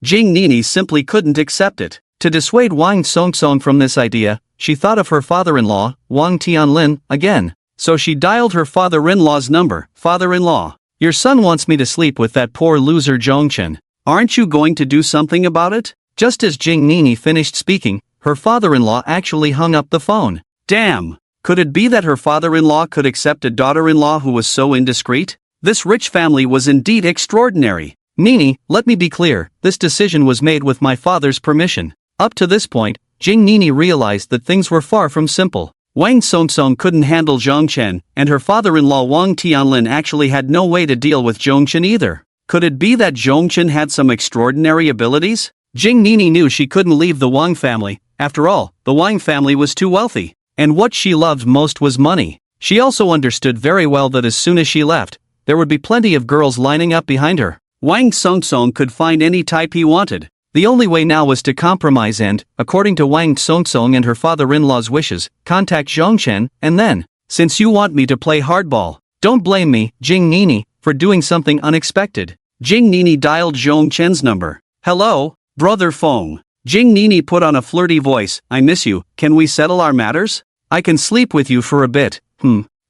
Jing Nini simply couldn't accept it. To dissuade Wang Songsong from this idea, she thought of her father-in-law, Wang Tianlin, again. So she dialed her father-in-law's number. Father-in-law, your son wants me to sleep with that poor loser Zhongchen. Aren't you going to do something about it? Just as Jing Nini finished speaking, her father-in-law actually hung up the phone. Damn! Could it be that her father-in-law could accept a daughter-in-law who was so indiscreet? This rich family was indeed extraordinary. Nini, let me be clear, this decision was made with my father's permission. Up to this point, Jing Nini realized that things were far from simple. Wang Songsong couldn't handle Zhongchen, and her father-in-law Wang Tianlin actually had no way to deal with Zhongchen either. Could it be that Zhongchen had some extraordinary abilities? Jing Nini knew she couldn't leave the Wang family. After all, the Wang family was too wealthy. And what she loved most was money. She also understood very well that as soon as she left, there would be plenty of girls lining up behind her. Wang Songsong could find any type he wanted. The only way now was to compromise and, according to Wang Songsong and her father-in-law's wishes, contact Zhongchen, and then, since you want me to play hardball, don't blame me, Jing Nini, for doing something unexpected. Jing Nini dialed Zhongchen's number. Hello, brother Feng. Jing Nini put on a flirty voice. I miss you, can we settle our matters? I can sleep with you for a bit.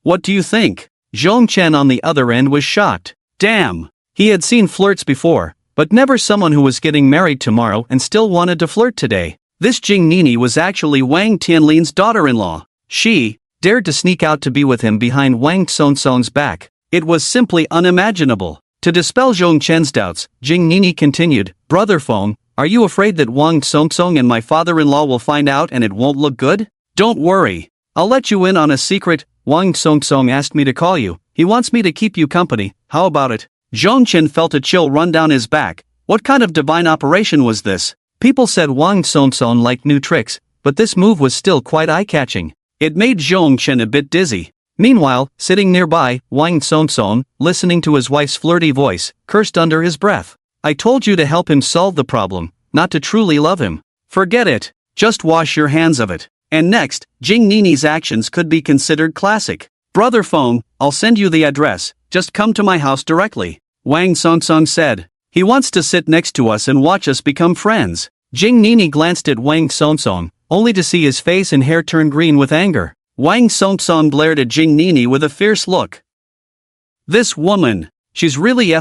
What do you think? Zhongchen on the other end was shocked. Damn! He had seen flirts before, but never someone who was getting married tomorrow and still wanted to flirt today. This Jing Nini was actually Wang Tianlin's daughter-in-law. She dared to sneak out to be with him behind Wang Songsong's back. It was simply unimaginable. To dispel Zhongchen's doubts, Jing Nini continued, Brother Feng, are you afraid that Wang Songsong and my father-in-law will find out and it won't look good? Don't worry. I'll let you in on a secret. Wang Songsong asked me to call you. He wants me to keep you company. How about it? Zhongchen felt a chill run down his back. What kind of divine operation was this? People said Wang Songsong liked new tricks, but this move was still quite eye-catching. It made Zhongchen a bit dizzy. Meanwhile, sitting nearby, Wang Songsong, listening to his wife's flirty voice, cursed under his breath. I told you to help him solve the problem, not to truly love him. Forget it. Just wash your hands of it. And next, Jing Nini's actions could be considered classic. Brother Feng, I'll send you the address, just come to my house directly. Wang Songsong said. He wants to sit next to us and watch us become friends. Jing Nini glanced at Wang Songsong, only to see his face and hair turn green with anger. Wang Songsong glared at Jing Nini with a fierce look. This woman, she's really ing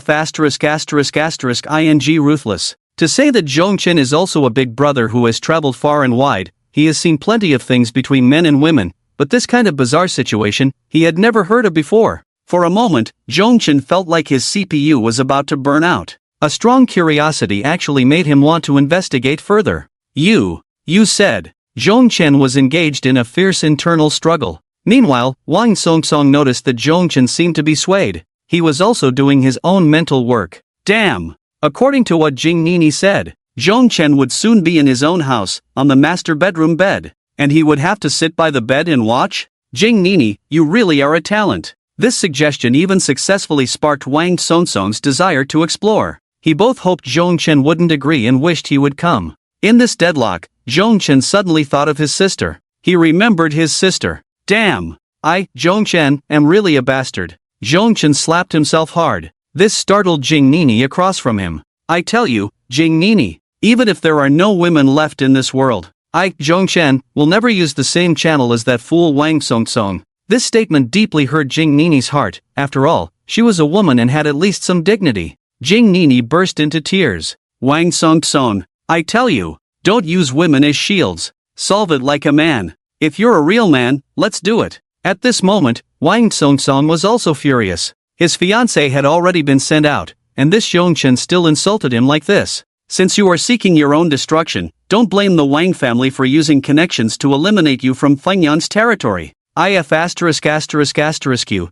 ruthless. To say that Zhongchen is also a big brother who has traveled far and wide, he has seen plenty of things between men and women, but this kind of bizarre situation, he had never heard of before. For a moment, Zhongchen felt like his CPU was about to burn out. A strong curiosity actually made him want to investigate further. You said. Zhongchen was engaged in a fierce internal struggle. Meanwhile, Wang Songsong noticed that Zhongchen seemed to be swayed. He was also doing his own mental work. Damn! According to what Jing Nini said, Zhongchen would soon be in his own house, on the master bedroom bed. And he would have to sit by the bed and watch? Jing Nini, you really are a talent. This suggestion even successfully sparked Wang Songsong's desire to explore. He both hoped Zhongchen wouldn't agree and wished he would come. In this deadlock, Zhongchen suddenly thought of his sister. He remembered his sister. Damn! Zhongchen, am really a bastard. Zhongchen slapped himself hard. This startled Jing Nini across from him. I tell you, Jing Nini, even if there are no women left in this world, Zhongchen, will never use the same channel as that fool Wang Songsong. This statement deeply hurt Jing Nini's heart. After all, she was a woman and had at least some dignity. Jing Nini burst into tears. Wang Songsong, I tell you, don't use women as shields. Solve it like a man. If you're a real man, let's do it. At this moment, Wang Songsong was also furious. His fiancée had already been sent out, and this Zhongchen still insulted him like this. Since you are seeking your own destruction, don't blame the Wang family for using connections to eliminate you from Fengyan's territory.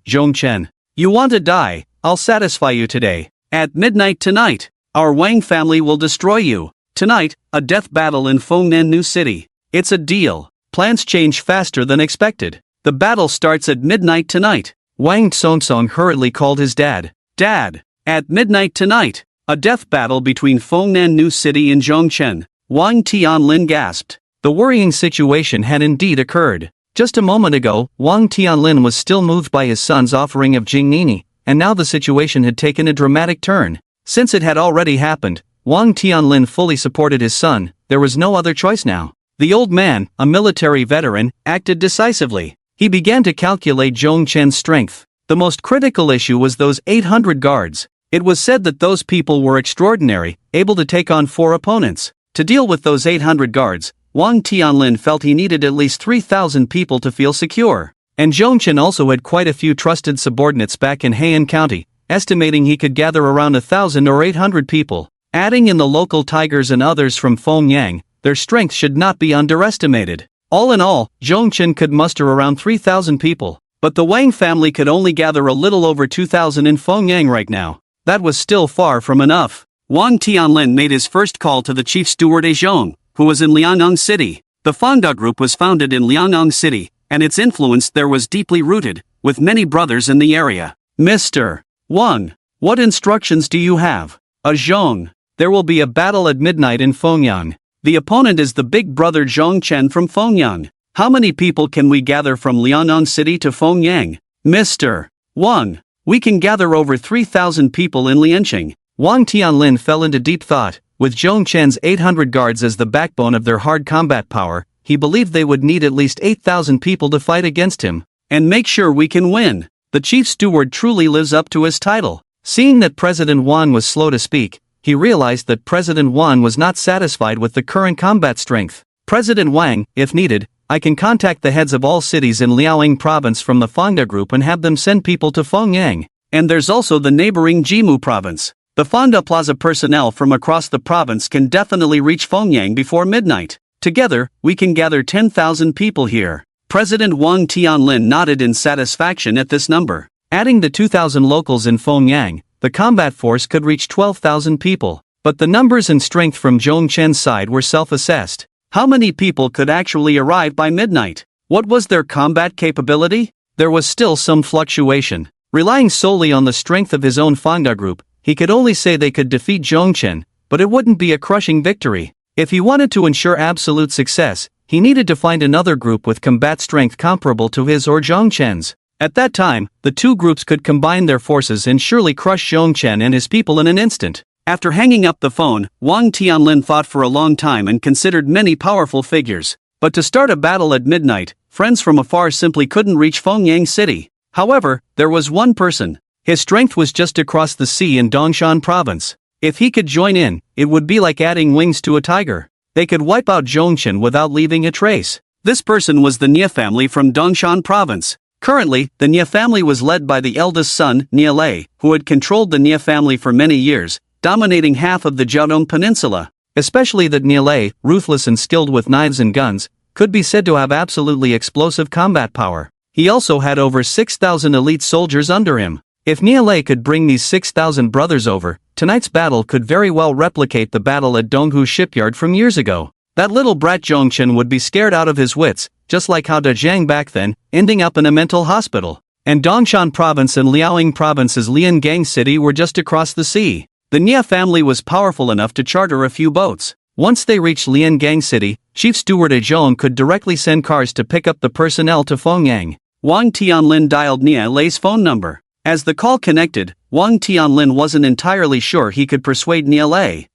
Zhongchen. You want to die, I'll satisfy you today. At midnight tonight, our Wang family will destroy you. Tonight, a death battle in Fengnan New City. It's a deal. Plans change faster than expected. The battle starts at midnight tonight. Wang Tsong hurriedly called his dad. Dad, at midnight tonight, a death battle between Fengnan New City and Zhongchen. Wang Tianlin gasped. The worrying situation had indeed occurred. Just a moment ago, Wang Tianlin was still moved by his son's offering of Jingnini, and now the situation had taken a dramatic turn. Since it had already happened, Wang Tianlin fully supported his son. There was no other choice now. The old man, a military veteran, acted decisively. He began to calculate Zhongchen's strength. The most critical issue was those 800 guards. It was said that those people were extraordinary, able to take on 4 opponents. To deal with those 800 guards, Wang Tianlin felt he needed at least 3,000 people to feel secure. And Zhongchen also had quite a few trusted subordinates back in Heian County, estimating he could gather around 1,000 or 800 people. Adding in the local tigers and others from Fengyang, their strength should not be underestimated. All in all, Zhongchen could muster around 3,000 people. But the Wang family could only gather a little over 2,000 in Fengyang right now. That was still far from enough. Wang Tianlin made his first call to the chief steward Zhong, who was in Liang'an City. The Fangda Group was founded in Liang'an City, and its influence there was deeply rooted, with many brothers in the area. Mr. Wang, what instructions do you have? Zhong, there will be a battle at midnight in Fengyang. The opponent is the big brother Zhongchen from Fengyang. How many people can we gather from Liang'an City to Fengyang? Mr. Wang, we can gather over 3,000 people in Lianqing. Wang Tianlin fell into deep thought. With Zhongchen's 800 guards as the backbone of their hard combat power, he believed they would need at least 8,000 people to fight against him. And make sure we can win. The chief steward truly lives up to his title. Seeing that President Wan was slow to speak, he realized that President Wan was not satisfied with the current combat strength. President Wang, if needed, I can contact the heads of all cities in Liaoning province from the Fangda Group and have them send people to Fengyang. And there's also the neighboring Jimu province. The Fangda Plaza personnel from across the province can definitely reach Fengyang before midnight. Together, we can gather 10,000 people here. President Wang Tianlin nodded in satisfaction at this number. Adding the 2,000 locals in Fengyang, the combat force could reach 12,000 people. But the numbers and strength from Zhongchen's side were self-assessed. How many people could actually arrive by midnight? What was their combat capability? There was still some fluctuation. Relying solely on the strength of his own Fangda Group, he could only say they could defeat Zhongchen, but it wouldn't be a crushing victory. If he wanted to ensure absolute success, he needed to find another group with combat strength comparable to his or Zhongchen's. At that time, the two groups could combine their forces and surely crush Zhongchen and his people in an instant. After hanging up the phone, Wang Tianlin thought for a long time and considered many powerful figures. But to start a battle at midnight, friends from afar simply couldn't reach Fengyang City. However, there was one person. His strength was just across the sea in Dongshan province. If he could join in, it would be like adding wings to a tiger. They could wipe out Zhongchen without leaving a trace. This person was the Nie family from Dongshan province. Currently, the Nie family was led by the eldest son, Nie Lei, who had controlled the Nie family for many years, dominating half of the Jiaodong Peninsula. Especially that Nie Lei, ruthless and skilled with knives and guns, could be said to have absolutely explosive combat power. He also had over 6,000 elite soldiers under him. If Nie Lei could bring these 6,000 brothers over, tonight's battle could very well replicate the battle at Donghu shipyard from years ago. That little brat Zhongchen would be scared out of his wits, just like how Dajiang back then, ending up in a mental hospital. And Dongshan province and Liaoning province's Liangang city were just across the sea. The Nie family was powerful enough to charter a few boats. Once they reached Liangang city, Chief Steward Zhong could directly send cars to pick up the personnel to Fengyang. Wang Tianlin dialed Nie Lei's phone number. As the call connected, Wang Tianlin wasn't entirely sure he could persuade Nie Lei.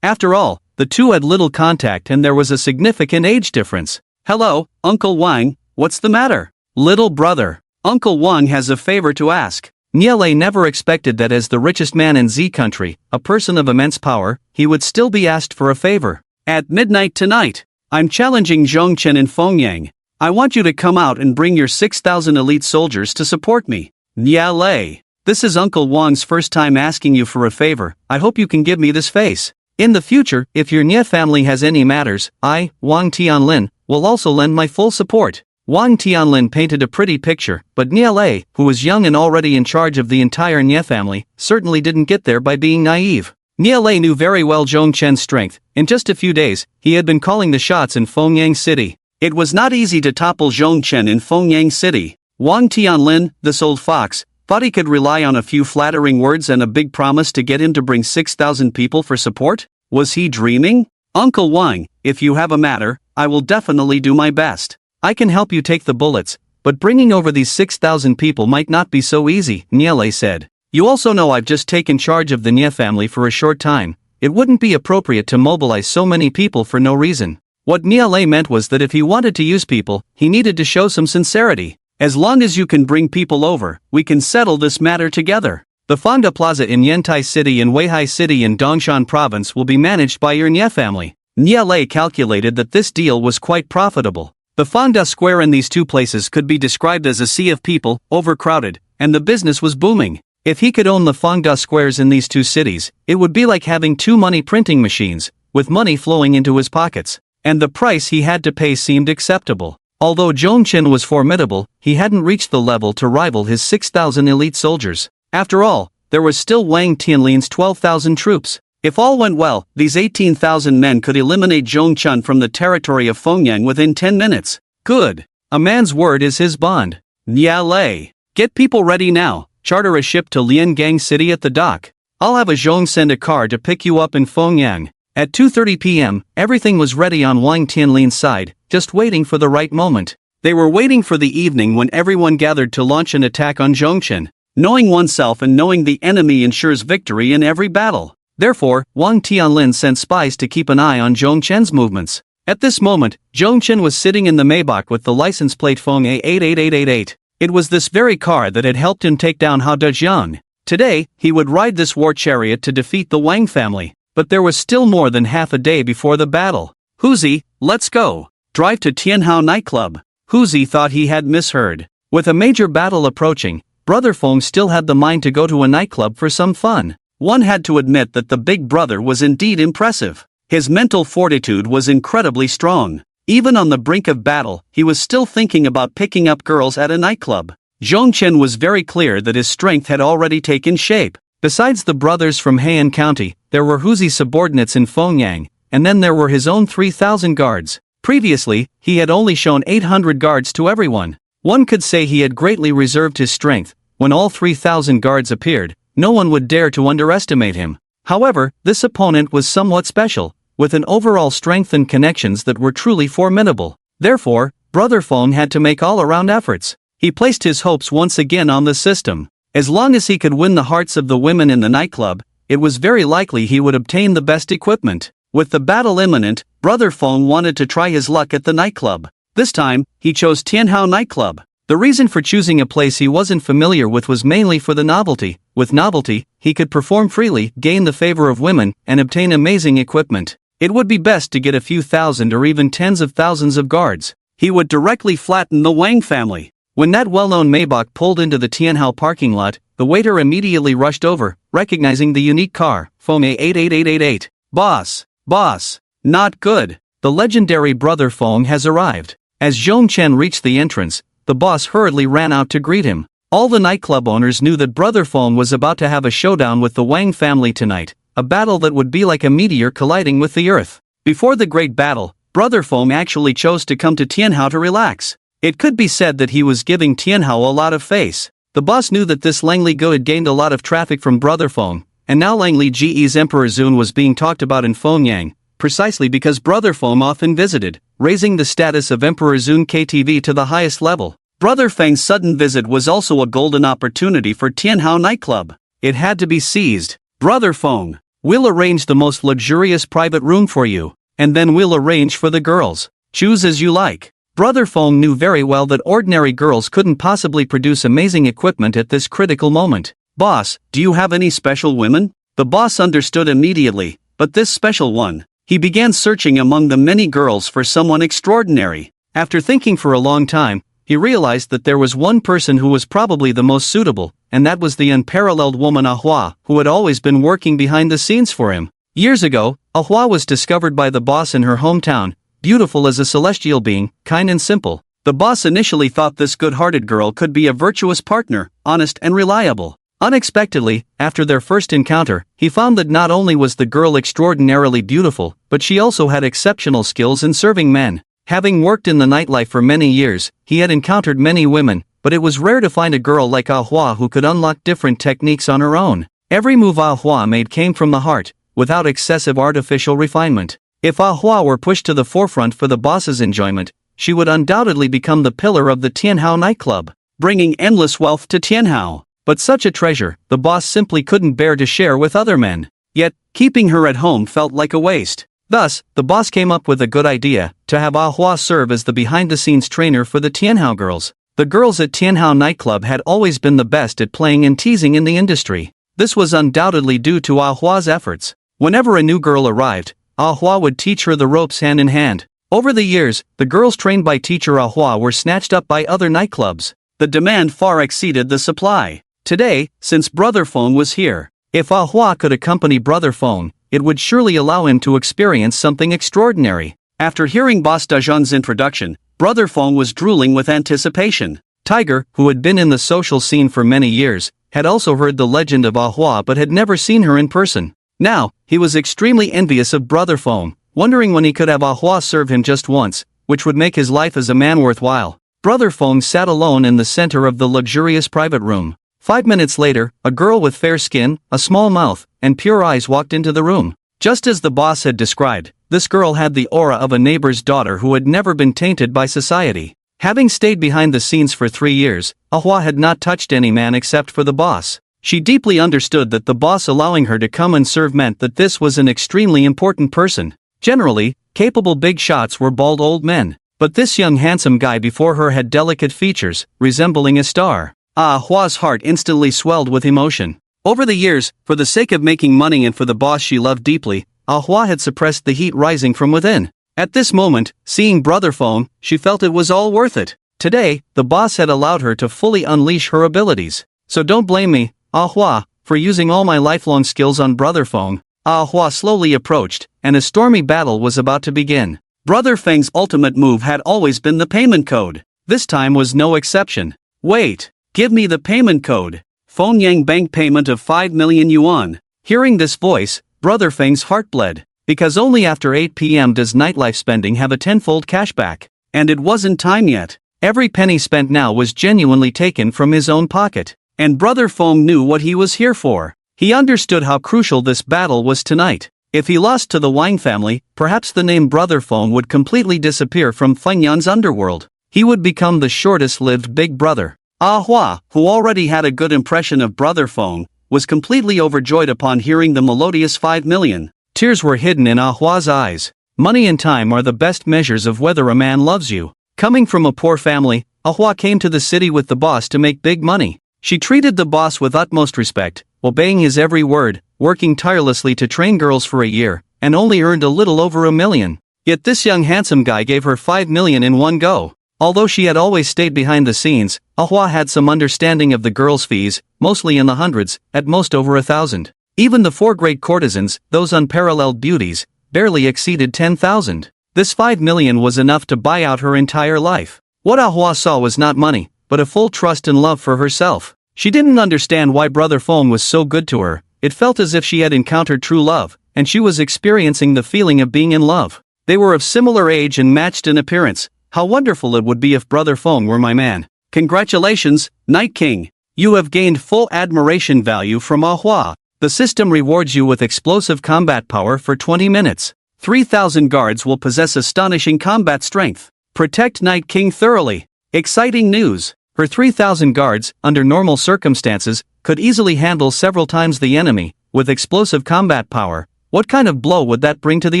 After all, the two had little contact and there was a significant age difference. Hello, Uncle Wang, what's the matter? Little brother, Uncle Wang has a favor to ask. Nie Lei never expected that as the richest man in Z country, a person of immense power, he would still be asked for a favor. At midnight tonight, I'm challenging Zhongchen in Fengyang. I want you to come out and bring your 6,000 elite soldiers to support me. Nie Lei, this is Uncle Wang's first time asking you for a favor. I hope you can give me this face. In the future, if your Nie family has any matters, I, Wang Tianlin, will also lend my full support. Wang Tianlin painted a pretty picture, but Nie Lei, who was young and already in charge of the entire Nie family, certainly didn't get there by being naive. Nie Lei knew very well Zhongchen's strength. In just a few days, he had been calling the shots in Fengyang City. It was not easy to topple Zhongchen in Fengyang City. Wang Tianlin, this old fox, thought he could rely on a few flattering words and a big promise to get him to bring 6,000 people for support? Was he dreaming? Uncle Wang, if you have a matter, I will definitely do my best. I can help you take the bullets, but bringing over these 6,000 people might not be so easy, Niele said. You also know I've just taken charge of the Nie family for a short time. It wouldn't be appropriate to mobilize so many people for no reason. What Niele meant was that if he wanted to use people, he needed to show some sincerity. As long as you can bring people over, we can settle this matter together. The Fonda Plaza in Yantai City and Weihai City in Dongshan Province will be managed by your Nie family. Niele calculated that this deal was quite profitable. The Fonda Square in these two places could be described as a sea of people, overcrowded, and the business was booming. If he could own the Fonda Squares in these two cities, it would be like having two money printing machines, with money flowing into his pockets. And the price he had to pay seemed acceptable. Although Zhongchen was formidable, he hadn't reached the level to rival his 6,000 elite soldiers. After all, there was still Wang Tianlin's 12,000 troops. If all went well, these 18,000 men could eliminate Zhongchen from the territory of Fengyang within 10 minutes. Good. A man's word is his bond. Niele. Get people ready now. Charter a ship to Liangang City at the dock. I'll have a Zhong send a car to pick you up in Fengyang. At 2:30 p.m., everything was ready on Wang Tianlin's side, just waiting for the right moment. They were waiting for the evening when everyone gathered to launch an attack on Zhongchen. Knowing oneself and knowing the enemy ensures victory in every battle. Therefore, Wang Tianlin sent spies to keep an eye on Zhongchen's movements. At this moment, Zhongchen was sitting in the Maybach with the license plate Feng A88888. It was this very car that had helped him take down Hao Dejiang. Today, he would ride this war chariot to defeat the Wang family. But there was still more than half a day before the battle. Huzi, let's go. Drive to Tianhao nightclub. Huzi thought he had misheard. With a major battle approaching, Brother Feng still had the mind to go to a nightclub for some fun. One had to admit that the big brother was indeed impressive. His mental fortitude was incredibly strong. Even on the brink of battle, he was still thinking about picking up girls at a nightclub. Zhongchen was very clear that his strength had already taken shape. Besides the brothers from Heian County, there were Huzi's subordinates in Fengyang, and then there were his own 3,000 guards. Previously, he had only shown 800 guards to everyone. One could say he had greatly reserved his strength. When all 3,000 guards appeared, no one would dare to underestimate him. However, this opponent was somewhat special, with an overall strength and connections that were truly formidable. Therefore, Brother Feng had to make all-around efforts. He placed his hopes once again on the system. As long as he could win the hearts of the women in the nightclub, it was very likely he would obtain the best equipment. With the battle imminent, Brother Feng wanted to try his luck at the nightclub. This time, he chose Tianhao nightclub. The reason for choosing a place he wasn't familiar with was mainly for the novelty. With novelty, he could perform freely, gain the favor of women, and obtain amazing equipment. It would be best to get a few thousand or even tens of thousands of guards. He would directly flatten the Wang family. When that well-known Maybach pulled into the Tianhao parking lot, the waiter immediately rushed over, recognizing the unique car, Feng A88888. Boss, not good. The legendary Brother Feng has arrived. As Zhongchen reached the entrance, the boss hurriedly ran out to greet him. All the nightclub owners knew that Brother Feng was about to have a showdown with the Wang family tonight, a battle that would be like a meteor colliding with the earth. Before the great battle, Brother Feng actually chose to come to Tianhao to relax. It could be said that he was giving Tianhao a lot of face. The boss knew that this Langley Go had gained a lot of traffic from Brother Feng, and now Langley Ge's Emperor Zun was being talked about in Fengyang, precisely because Brother Feng often visited, raising the status of Emperor Zun KTV to the highest level. Brother Feng's sudden visit was also a golden opportunity for Tianhao nightclub. It had to be seized. Brother Feng, we'll arrange the most luxurious private room for you, and then we'll arrange for the girls. Choose as you like. Brother Feng knew very well that ordinary girls couldn't possibly produce amazing equipment at this critical moment. Boss, do you have any special women? The boss understood immediately, but this special one. He began searching among the many girls for someone extraordinary. After thinking for a long time, he realized that there was one person who was probably the most suitable, and that was the unparalleled woman Ahua, who had always been working behind the scenes for him. Years ago, Ahua was discovered by the boss in her hometown, beautiful as a celestial being, kind and simple. The boss initially thought this good-hearted girl could be a virtuous partner, honest and reliable. Unexpectedly, after their first encounter, he found that not only was the girl extraordinarily beautiful, but she also had exceptional skills in serving men. Having worked in the nightlife for many years, he had encountered many women, but it was rare to find a girl like Ah Hua who could unlock different techniques on her own. Every move Ah Hua made came from the heart, without excessive artificial refinement. If Ah Hua were pushed to the forefront for the boss's enjoyment, she would undoubtedly become the pillar of the Tianhao nightclub, bringing endless wealth to Tianhao. But such a treasure, the boss simply couldn't bear to share with other men. Yet, keeping her at home felt like a waste. Thus, the boss came up with a good idea, to have Ah Hua serve as the behind-the-scenes trainer for the Tianhao girls. The girls at Tianhao nightclub had always been the best at playing and teasing in the industry. This was undoubtedly due to Ah Hua's efforts. Whenever a new girl arrived, Ah Hua would teach her the ropes hand in hand. Over the years, the girls trained by teacher Ah Hua were snatched up by other nightclubs. The demand far exceeded the supply. Today, since Brother Feng was here, if Ah Hua could accompany Brother Feng, it would surely allow him to experience something extraordinary. After hearing Boss Dazhang's introduction, Brother Feng was drooling with anticipation. Tiger, who had been in the social scene for many years, had also heard the legend of Ah Hua but had never seen her in person. Now, he was extremely envious of Brother Feng, wondering when he could have Ah Hua serve him just once, which would make his life as a man worthwhile. Brother Feng sat alone in the center of the luxurious private room. 5 minutes later, a girl with fair skin, a small mouth, and pure eyes walked into the room. Just as the boss had described, this girl had the aura of a neighbor's daughter who had never been tainted by society. Having stayed behind the scenes for 3 years, Ah Hua had not touched any man except for the boss. She deeply understood that the boss allowing her to come and serve meant that this was an extremely important person. Generally, capable big shots were bald old men, but this young handsome guy before her had delicate features, resembling a star. Ah Hua's heart instantly swelled with emotion. Over the years, for the sake of making money and for the boss she loved deeply, Ah Hua had suppressed the heat rising from within. At this moment, seeing Brother Feng, she felt it was all worth it. Today, the boss had allowed her to fully unleash her abilities. So don't blame me, Ah Hua, for using all my lifelong skills on Brother Feng. Ah Hua slowly approached, and a stormy battle was about to begin. Brother Feng's ultimate move had always been the payment code. This time was no exception. Wait. Give me the payment code. Fengyang Bank payment of 5 million yuan. Hearing this voice, Brother Feng's heart bled. Because only after 8 p.m. does nightlife spending have a tenfold cashback. And it wasn't time yet. Every penny spent now was genuinely taken from his own pocket. And Brother Feng knew what he was here for. He understood how crucial this battle was tonight. If he lost to the Wang family, perhaps the name Brother Feng would completely disappear from Fengyan's underworld. He would become the shortest-lived big brother. Ah Hua, who already had a good impression of Brother Feng, was completely overjoyed upon hearing the melodious 5 million. Tears were hidden in Ah Hua's eyes. Money and time are the best measures of whether a man loves you. Coming from a poor family, Ah Hua came to the city with the boss to make big money. She treated the boss with utmost respect, obeying his every word, working tirelessly to train girls for a year, and only earned a little over 1 million. Yet this young handsome guy gave her 5 million in one go. Although she had always stayed behind the scenes, Ah Hua had some understanding of the girls' fees, mostly in the hundreds, at most over 1,000. Even the 4 great courtesans, those unparalleled beauties, barely exceeded 10,000. This 5 million was enough to buy out her entire life. What Ah Hua saw was not money, but a full trust and love for herself. She didn't understand why Brother Feng was so good to her. It felt as if she had encountered true love, and she was experiencing the feeling of being in love. They were of similar age and matched in appearance. How wonderful it would be if Brother Feng were my man. Congratulations, Night King. You have gained full admiration value from Ah Hua. The system rewards you with explosive combat power for 20 minutes. 3,000 guards will possess astonishing combat strength. Protect Night King thoroughly. Exciting news. Her 3,000 guards, under normal circumstances, could easily handle several times the enemy. With explosive combat power, what kind of blow would that bring to the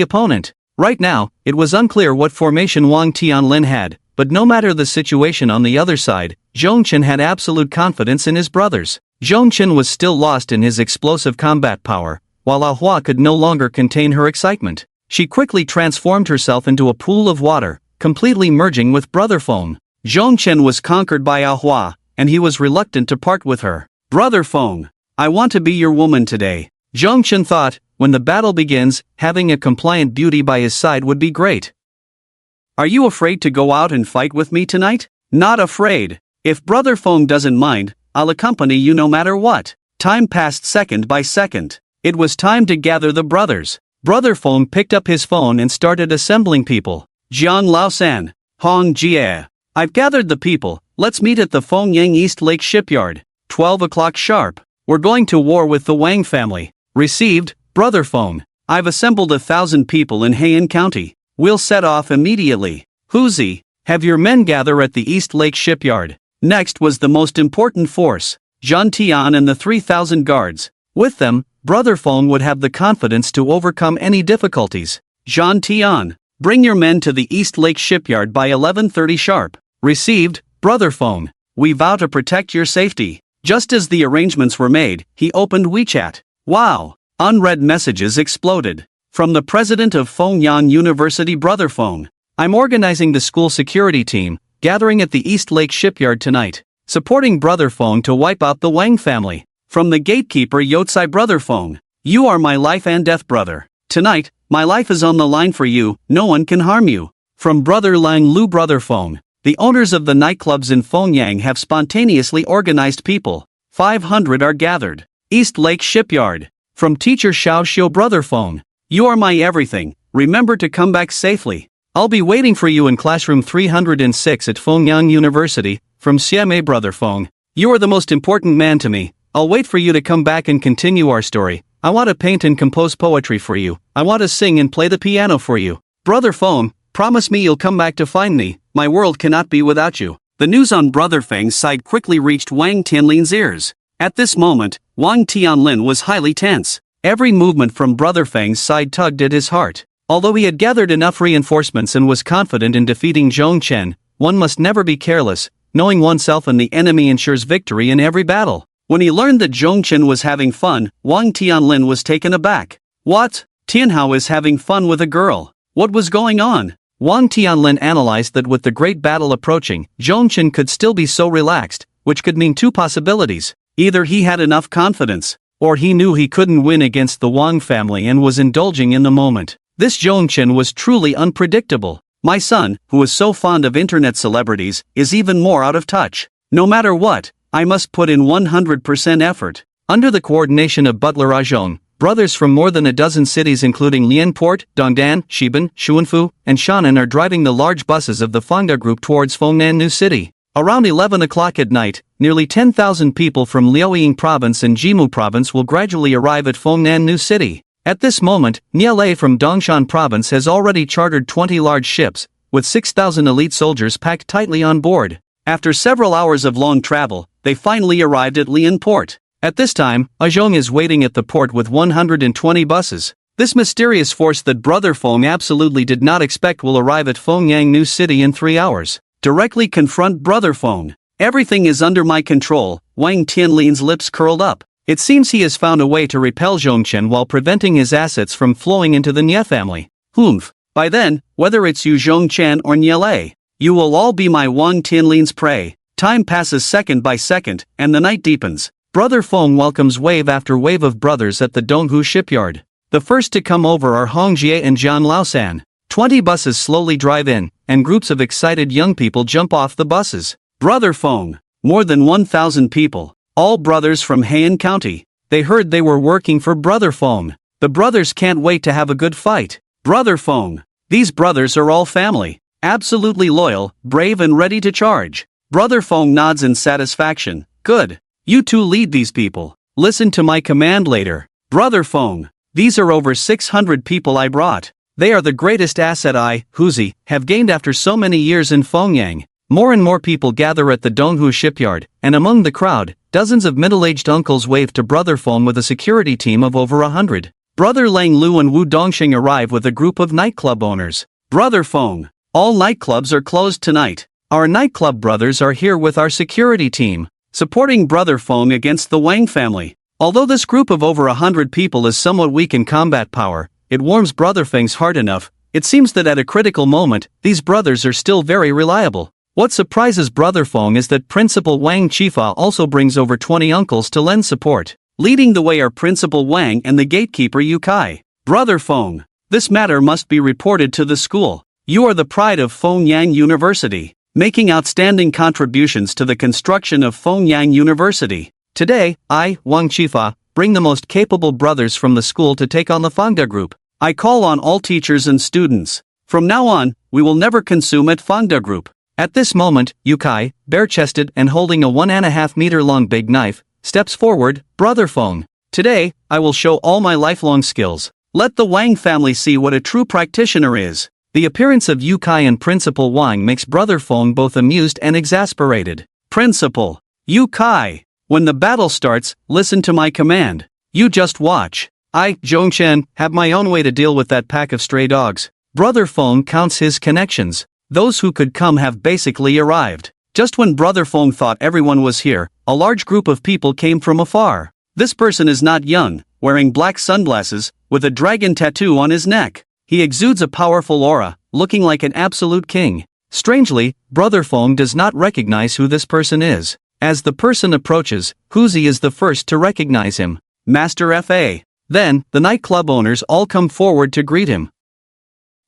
opponent? Right now, it was unclear what formation Wang Tianlin had, but no matter the situation on the other side, Zhongchen had absolute confidence in his brothers. Zhongchen was still lost in his explosive combat power, while Ah Hua could no longer contain her excitement. She quickly transformed herself into a pool of water, completely merging with Brother Feng. Zhongchen was conquered by Ah Hua, and he was reluctant to part with her. Brother Feng, I want to be your woman today. Zhongchen thought, when the battle begins, having a compliant beauty by his side would be great. Are you afraid to go out and fight with me tonight? Not afraid. If Brother Feng doesn't mind, I'll accompany you no matter what. Time passed second by second. It was time to gather the brothers. Brother Feng picked up his phone and started assembling people. Jiang Laosan, Hong Jie. I've gathered the people, Let's meet at the Fengyang East Lake Shipyard. 12 o'clock sharp. We're going to war with the Wang family. Received, Brother Feng. I've assembled 1,000 people in Heian County. We'll set off immediately. Huzi, have your men gather at the East Lake Shipyard. Next was the most important force, Zhan Tian and the 3,000 guards. With them, Brother Feng would have the confidence to overcome any difficulties. Zhan Tian, bring your men to the East Lake Shipyard by 11:30 sharp. Received, Brother Feng. We vow to protect your safety. Just as the arrangements were made, he opened WeChat. Wow! Unread messages exploded. From the president of Fengyang University, Brother Feng. I'm organizing the school security team, gathering at the East Lake Shipyard tonight. Supporting Brother Feng to wipe out the Wang family. From the gatekeeper Yotsai, Brother Feng. You are my life and death brother. Tonight, my life is on the line for you, no one can harm you. From Brother Lang Lu, Brother Feng. The owners of the nightclubs in Fengyang have spontaneously organized people. 500 are gathered. East Lake Shipyard. From Teacher Xiao Xiu, Brother Feng. You are my everything, remember to come back safely. I'll be waiting for you in classroom 306 at Fengyang University. From Xiame, Brother Feng. You are the most important man to me. I'll wait for you to come back and continue our story. I want to paint and compose poetry for you. I want to sing and play the piano for you. Brother Feng, promise me you'll come back to find me. My world cannot be without you. The news on Brother Feng's side quickly reached Wang Tianlin's ears. At this moment, Wang Tianlin was highly tense. Every movement from Brother Feng's side tugged at his heart. Although he had gathered enough reinforcements and was confident in defeating Zhong Chen, one must never be careless. Knowing oneself and the enemy ensures victory in every battle. When he learned that Zhong Chen was having fun, Wang Tianlin was taken aback. What? Tianhao is having fun with a girl. What was going on? Wang Tianlin analyzed that with the great battle approaching, Zhong Chen could still be so relaxed, which could mean two possibilities. Either he had enough confidence, or he knew he couldn't win against the Wang family and was indulging in the moment. This Zhong Chen was truly unpredictable. My son, who is so fond of internet celebrities, is even more out of touch. No matter what, I must put in 100% effort. Under the coordination of Butler Ajong, brothers from more than a dozen cities including Lianport, Dongdan, Xiban, Xuanfu, and Shannan are driving the large buses of the Fangda Group towards Fengnan New City. Around 11 o'clock at night, nearly 10,000 people from Liaoying Province and Jimu Province will gradually arrive at Fengnan New City. At this moment, Nialei from Dongshan Province has already chartered 20 large ships, with 6,000 elite soldiers packed tightly on board. After several hours of long travel, they finally arrived at Lianport. At this time, Ajong is waiting at the port with 120 buses. This mysterious force that Brother Feng absolutely did not expect will arrive at Fengyang New City in 3 hours. Directly confront Brother Feng. Everything is under my control. Wang Tianlin's lips curled up. It seems he has found a way to repel Zhong Chen while preventing his assets from flowing into the Nie family. Humph. By then, whether it's you Zhong Chen or Nialei, you will all be my Wang Tianlin's prey. Time passes second by second, and the night deepens. Brother Feng welcomes wave after wave of brothers at the Donghu shipyard. The first to come over are Hong Jie and Jian Laosan. 20 buses slowly drive in, and groups of excited young people jump off the buses. Brother Feng. More than 1,000 people. All brothers from Heian County. They heard they were working for Brother Feng. The brothers can't wait to have a good fight. Brother Feng. These brothers are all family. Absolutely loyal, brave and ready to charge. Brother Feng nods in satisfaction. Good. You two lead these people. Listen to my command later. Brother Feng. These are over 600 people I brought. They are the greatest asset I, Huzi, have gained after so many years in Fengyang. More and more people gather at the Donghu shipyard, and among the crowd, dozens of middle-aged uncles wave to Brother Feng with a security team of over 100. Brother Lang Lu and Wu Dongxing arrive with a group of nightclub owners. Brother Feng. All nightclubs are closed tonight. Our nightclub brothers are here with our security team, supporting Brother Feng against the Wang family. Although this group of over 100 people is somewhat weak in combat power, it warms Brother Feng's heart enough. It seems that at a critical moment, these brothers are still very reliable. What surprises Brother Feng is that Principal Wang Chifa also brings over 20 uncles to lend support. Leading the way are Principal Wang and the gatekeeper Yu Kai. Brother Feng. This matter must be reported to the school. You are the pride of Fengyang University, making outstanding contributions to the construction of Fengyang University. Today, I, Wang Chifa, bring the most capable brothers from the school to take on the Fangda Group. I call on all teachers and students. From now on, we will never consume at Fangda Group. At this moment, Yukai, bare-chested and holding a 1.5-meter long big knife, steps forward. Brother Feng, today, I will show all my lifelong skills. Let the Wang family see what a true practitioner is. The appearance of Yukai and Principal Wang makes Brother Feng both amused and exasperated. Principal Yukai, when the battle starts, listen to my command. You just watch. I, Zhongchen, have my own way to deal with that pack of stray dogs. Brother Feng counts his connections. Those who could come have basically arrived. Just when Brother Feng thought everyone was here, a large group of people came from afar. This person is not young, wearing black sunglasses, with a dragon tattoo on his neck. He exudes a powerful aura, looking like an absolute king. Strangely, Brother Feng does not recognize who this person is. As the person approaches, Huzi is the first to recognize him. Master Fa. Then, the nightclub owners all come forward to greet him.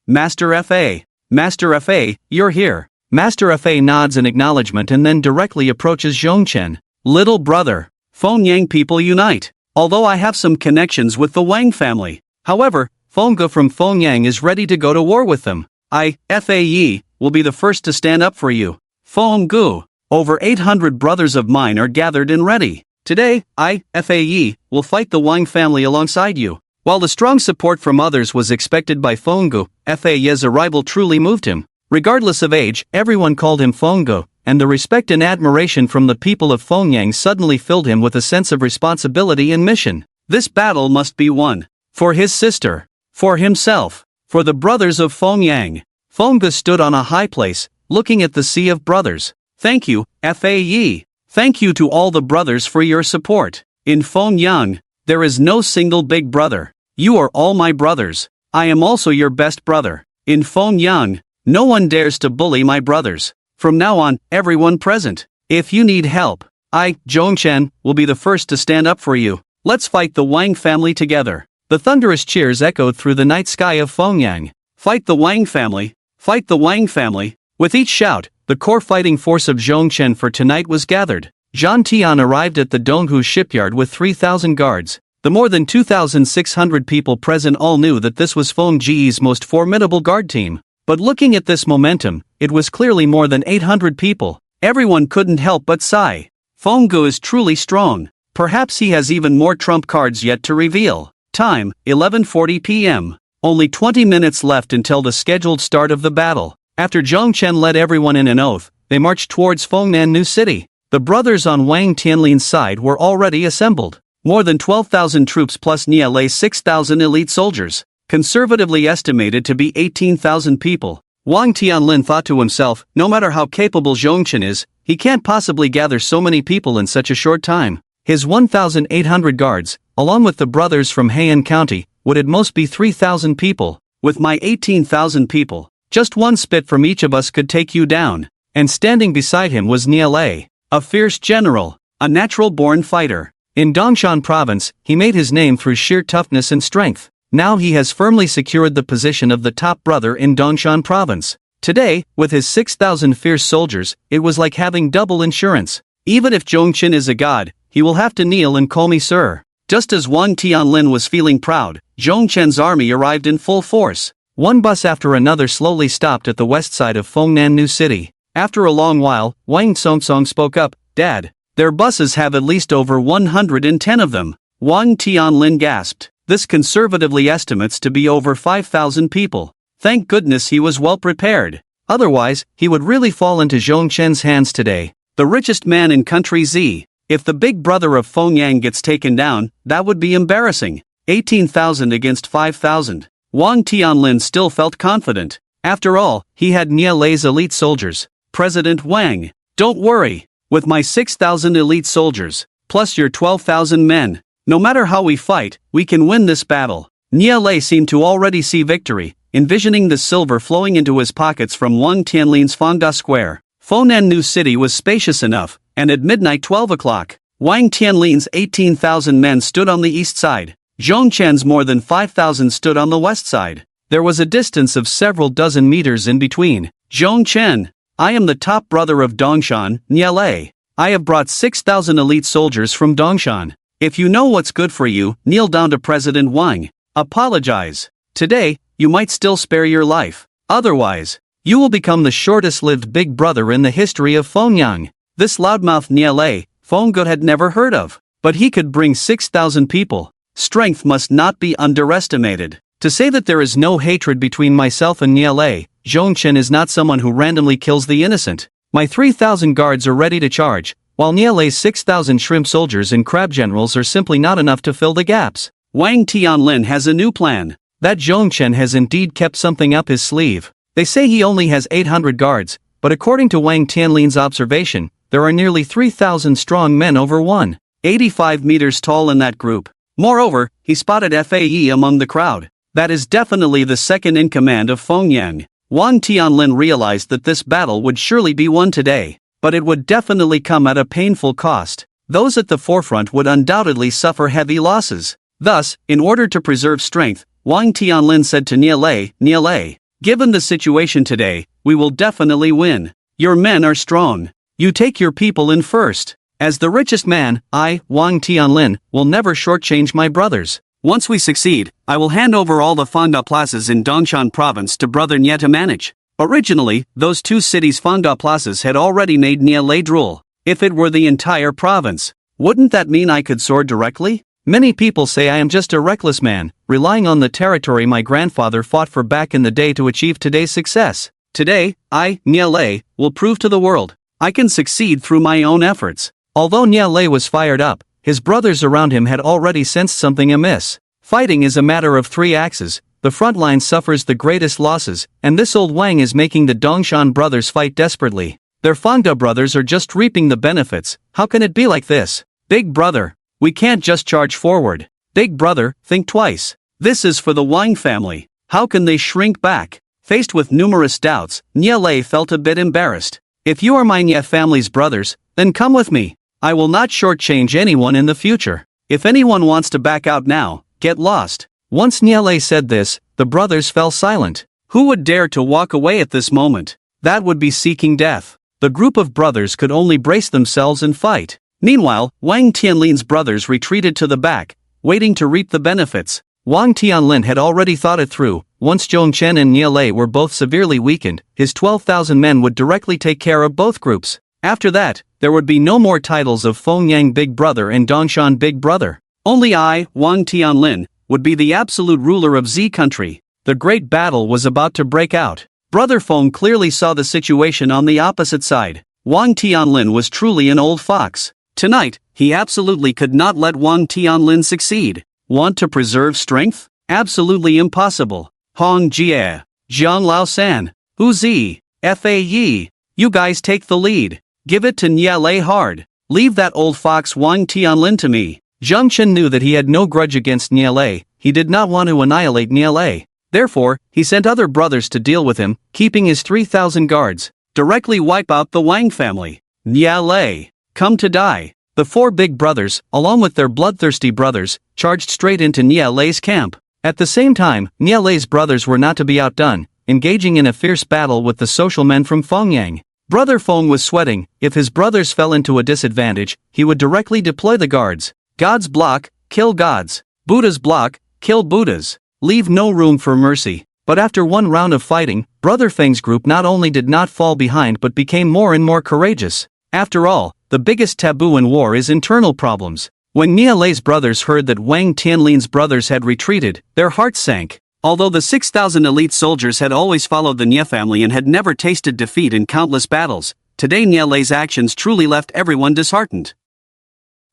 Master Fa. Master Fa, you're here. Master Fa nods in acknowledgement and then directly approaches Zhongchen. Little brother. Fengyang people unite. Although I have some connections with the Wang family. However, Fengge from Fengyang is ready to go to war with them. I, Fa Yi, will be the first to stand up for you. Fenggu. Over 800 brothers of mine are gathered and ready. Today, I, Fa Yi, will fight the Wang family alongside you. While the strong support from others was expected by Fenggu, Fa Yi's arrival truly moved him. Regardless of age, everyone called him Fenggu, and the respect and admiration from the people of Fengyang suddenly filled him with a sense of responsibility and mission. This battle must be won. For his sister. For himself. For the brothers of Fengyang. Fengge stood on a high place, looking at the sea of brothers. Thank you, Fa Yi. Thank you to all the brothers for your support. In Fengyang, there is no single big brother. You are all my brothers. I am also your best brother. In Fengyang, no one dares to bully my brothers. From now on, everyone present. If you need help, I, Zhongchen, will be the first to stand up for you. Let's fight the Wang family together. The thunderous cheers echoed through the night sky of Fengyang. Fight the Wang family. Fight the Wang family. With each shout, the core fighting force of Zhongchen for tonight was gathered. Zhan Tian arrived at the Donghu shipyard with 3,000 guards. The more than 2,600 people present all knew that this was Fengji's most formidable guard team. But looking at this momentum, it was clearly more than 800 people. Everyone couldn't help but sigh. Fenggu is truly strong. Perhaps he has even more trump cards yet to reveal. Time, 11:40 p.m. Only 20 minutes left until the scheduled start of the battle. After Zhongchen led everyone in an oath, they marched towards Fengnan New City. The brothers on Wang Tianlin's side were already assembled. More than 12,000 troops plus Niale's 6,000 elite soldiers. Conservatively estimated to be 18,000 people. Wang Tianlin thought to himself, no matter how capable Zhongchen is, he can't possibly gather so many people in such a short time. His 1,800 guards, along with the brothers from Heian County, would at most be 3,000 people. With my 18,000 people, just one spit from each of us could take you down. And standing beside him was Niale, a fierce general, a natural-born fighter. In Dongshan province, he made his name through sheer toughness and strength. Now he has firmly secured the position of the top brother in Dongshan province. Today, with his 6,000 fierce soldiers, it was like having double insurance. Even if Zhongchen is a god, he will have to kneel and call me sir. Just as Wang Tianlin was feeling proud, Zhongchen's army arrived in full force. One bus after another slowly stopped at the west side of Fengnan New City. After a long while, Wang Songsong spoke up, Dad, their buses have at least over 110 of them. Wang Tianlin gasped. This conservatively estimates to be over 5,000 people. Thank goodness he was well prepared. Otherwise, he would really fall into Zhongchen's hands today. The richest man in country Z. If the big brother of Fengyang gets taken down, that would be embarrassing. 18,000 against 5,000. Wang Tianlin still felt confident. After all, he had Niale's elite soldiers. President Wang, don't worry. With my 6,000 elite soldiers, plus your 12,000 men, no matter how we fight, we can win this battle. Niale seemed to already see victory, envisioning the silver flowing into his pockets from Wang Tianlin's Fangda Square. Fengnan New City was spacious enough, and at midnight 12 o'clock, Wang Tianlin's 18,000 men stood on the east side. Zhongchen's more than 5,000 stood on the west side. There was a distance of several dozen meters in between. Zhongchen, I am the top brother of Dongshan, Niale. I have brought 6,000 elite soldiers from Dongshan. If you know what's good for you, kneel down to President Wang. Apologize. Today, you might still spare your life. Otherwise, You will become the shortest-lived big brother in the history of Fengyang. This loudmouth Nielai, Fenggut had never heard of. But he could bring 6,000 people. Strength must not be underestimated. To say that there is no hatred between myself and Nielai, Zhongchen is not someone who randomly kills the innocent. My 3,000 guards are ready to charge, while Nielai's 6,000 shrimp soldiers and crab generals are simply not enough to fill the gaps. Wang Tianlin has a new plan. That Zhongchen has indeed kept something up his sleeve. They say he only has 800 guards, but according to Wang Tianlin's observation, there are nearly 3,000 strong men over 185 meters tall in that group. Moreover, he spotted Fae among the crowd. That is definitely the second in command of Fengyang. Wang Tianlin realized that this battle would surely be won today, but it would definitely come at a painful cost. Those at the forefront would undoubtedly suffer heavy losses. Thus, in order to preserve strength, Wang Tianlin said to Nielai, given the situation today, we will definitely win. Your men are strong. You take your people in first. As the richest man, I, Wang Tianlin, will never shortchange my brothers. Once we succeed, I will hand over all the Fangda plazas in Dongshan province to brother Nye to manage. Originally, those two cities' Fangda plazas had already made Nielai drool. If it were the entire province, wouldn't that mean I could soar directly? Many people say I am just a reckless man, relying on the territory my grandfather fought for back in the day to achieve today's success. Today, I, Nielai, will prove to the world I can succeed through my own efforts. Although Nielai was fired up, his brothers around him had already sensed something amiss. Fighting is a matter of three axes. The front line suffers the greatest losses, and this old Wang is making the Dongshan brothers fight desperately. Their Fangda brothers are just reaping the benefits. How can it be like this? Big brother, we can't just charge forward. Big brother, think twice. This is for the Wang family. How can they shrink back? Faced with numerous doubts, Nielai felt a bit embarrassed. If you are my Nye family's brothers, then come with me. I will not shortchange anyone in the future. If anyone wants to back out now, get lost. Once Nielai said this, the brothers fell silent. Who would dare to walk away at this moment? That would be seeking death. The group of brothers could only brace themselves and fight. Meanwhile, Wang Tianlin's brothers retreated to the back, waiting to reap the benefits. Wang Tianlin had already thought it through. Once Zhongchen and Nielai were both severely weakened, his 12,000 men would directly take care of both groups. After that, there would be no more titles of Fengyang Big Brother and Dongshan Big Brother. Only I, Wang Tianlin, would be the absolute ruler of Z country. The great battle was about to break out. Brother Feng clearly saw the situation on the opposite side. Wang Tianlin was truly an old fox. Tonight, he absolutely could not let Wang Tianlin succeed. Want to preserve strength? Absolutely impossible. Hong Jie, Zhang Laosan, Uzi, Fae, you guys take the lead. Give it to Nielai hard. Leave that old fox Wang Tianlin to me. Zhongchen knew that he had no grudge against Nielai. He did not want to annihilate Nielai. Therefore, he sent other brothers to deal with him, keeping his 3,000 guards. Directly wipe out the Wang family. Nielai, come to die. The four big brothers, along with their bloodthirsty brothers, charged straight into Nielai's camp. At the same time, Nielai's brothers were not to be outdone, engaging in a fierce battle with the social men from Fengyang. Brother Feng was sweating. If his brothers fell into a disadvantage, he would directly deploy the guards. Gods block, kill gods. Buddhas block, kill Buddhas. Leave no room for mercy. But after one round of fighting, Brother Feng's group not only did not fall behind but became more and more courageous. After all, the biggest taboo in war is internal problems. When Nielai's brothers heard that Wang Tianlin's brothers had retreated, their hearts sank. Although the 6,000 elite soldiers had always followed the Nye family and had never tasted defeat in countless battles, today Nielai's actions truly left everyone disheartened.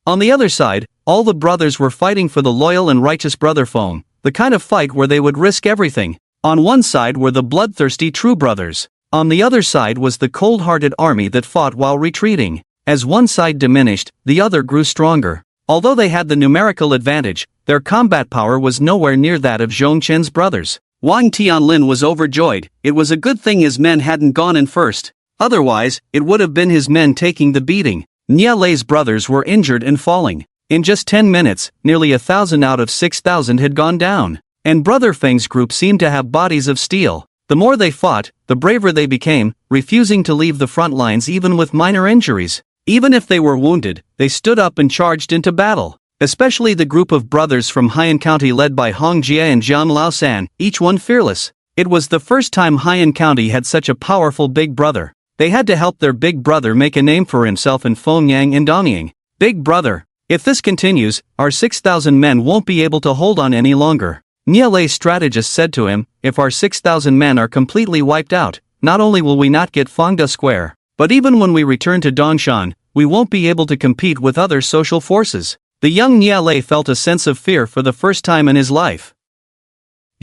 On the other side, all the brothers were fighting for the loyal and righteous Brother Feng, the kind of fight where they would risk everything. On one side were the bloodthirsty true brothers. On the other side was the cold-hearted army that fought while retreating. As one side diminished, the other grew stronger. Although they had the numerical advantage, their combat power was nowhere near that of Zhongchen's brothers. Wang Tianlin was overjoyed. It was a good thing his men hadn't gone in first. Otherwise, it would have been his men taking the beating. Nielai's brothers were injured and falling. In just 10 minutes, nearly 1,000 out of 6,000 had gone down. And Brother Feng's group seemed to have bodies of steel. The more they fought, the braver they became, refusing to leave the front lines even with minor injuries. Even if they were wounded, they stood up and charged into battle. Especially the group of brothers from Haiyan County led by Hong Jie and Zhang Laosan, each one fearless. It was the first time Haiyan County had such a powerful big brother. They had to help their big brother make a name for himself in Fengyang and Dongying. Big brother, if this continues, our 6,000 men won't be able to hold on any longer. Niale's strategist said to him, if our 6,000 men are completely wiped out, not only will we not get Fangda Square, but even when we return to Dongshan, we won't be able to compete with other social forces. The young Niale felt a sense of fear for the first time in his life.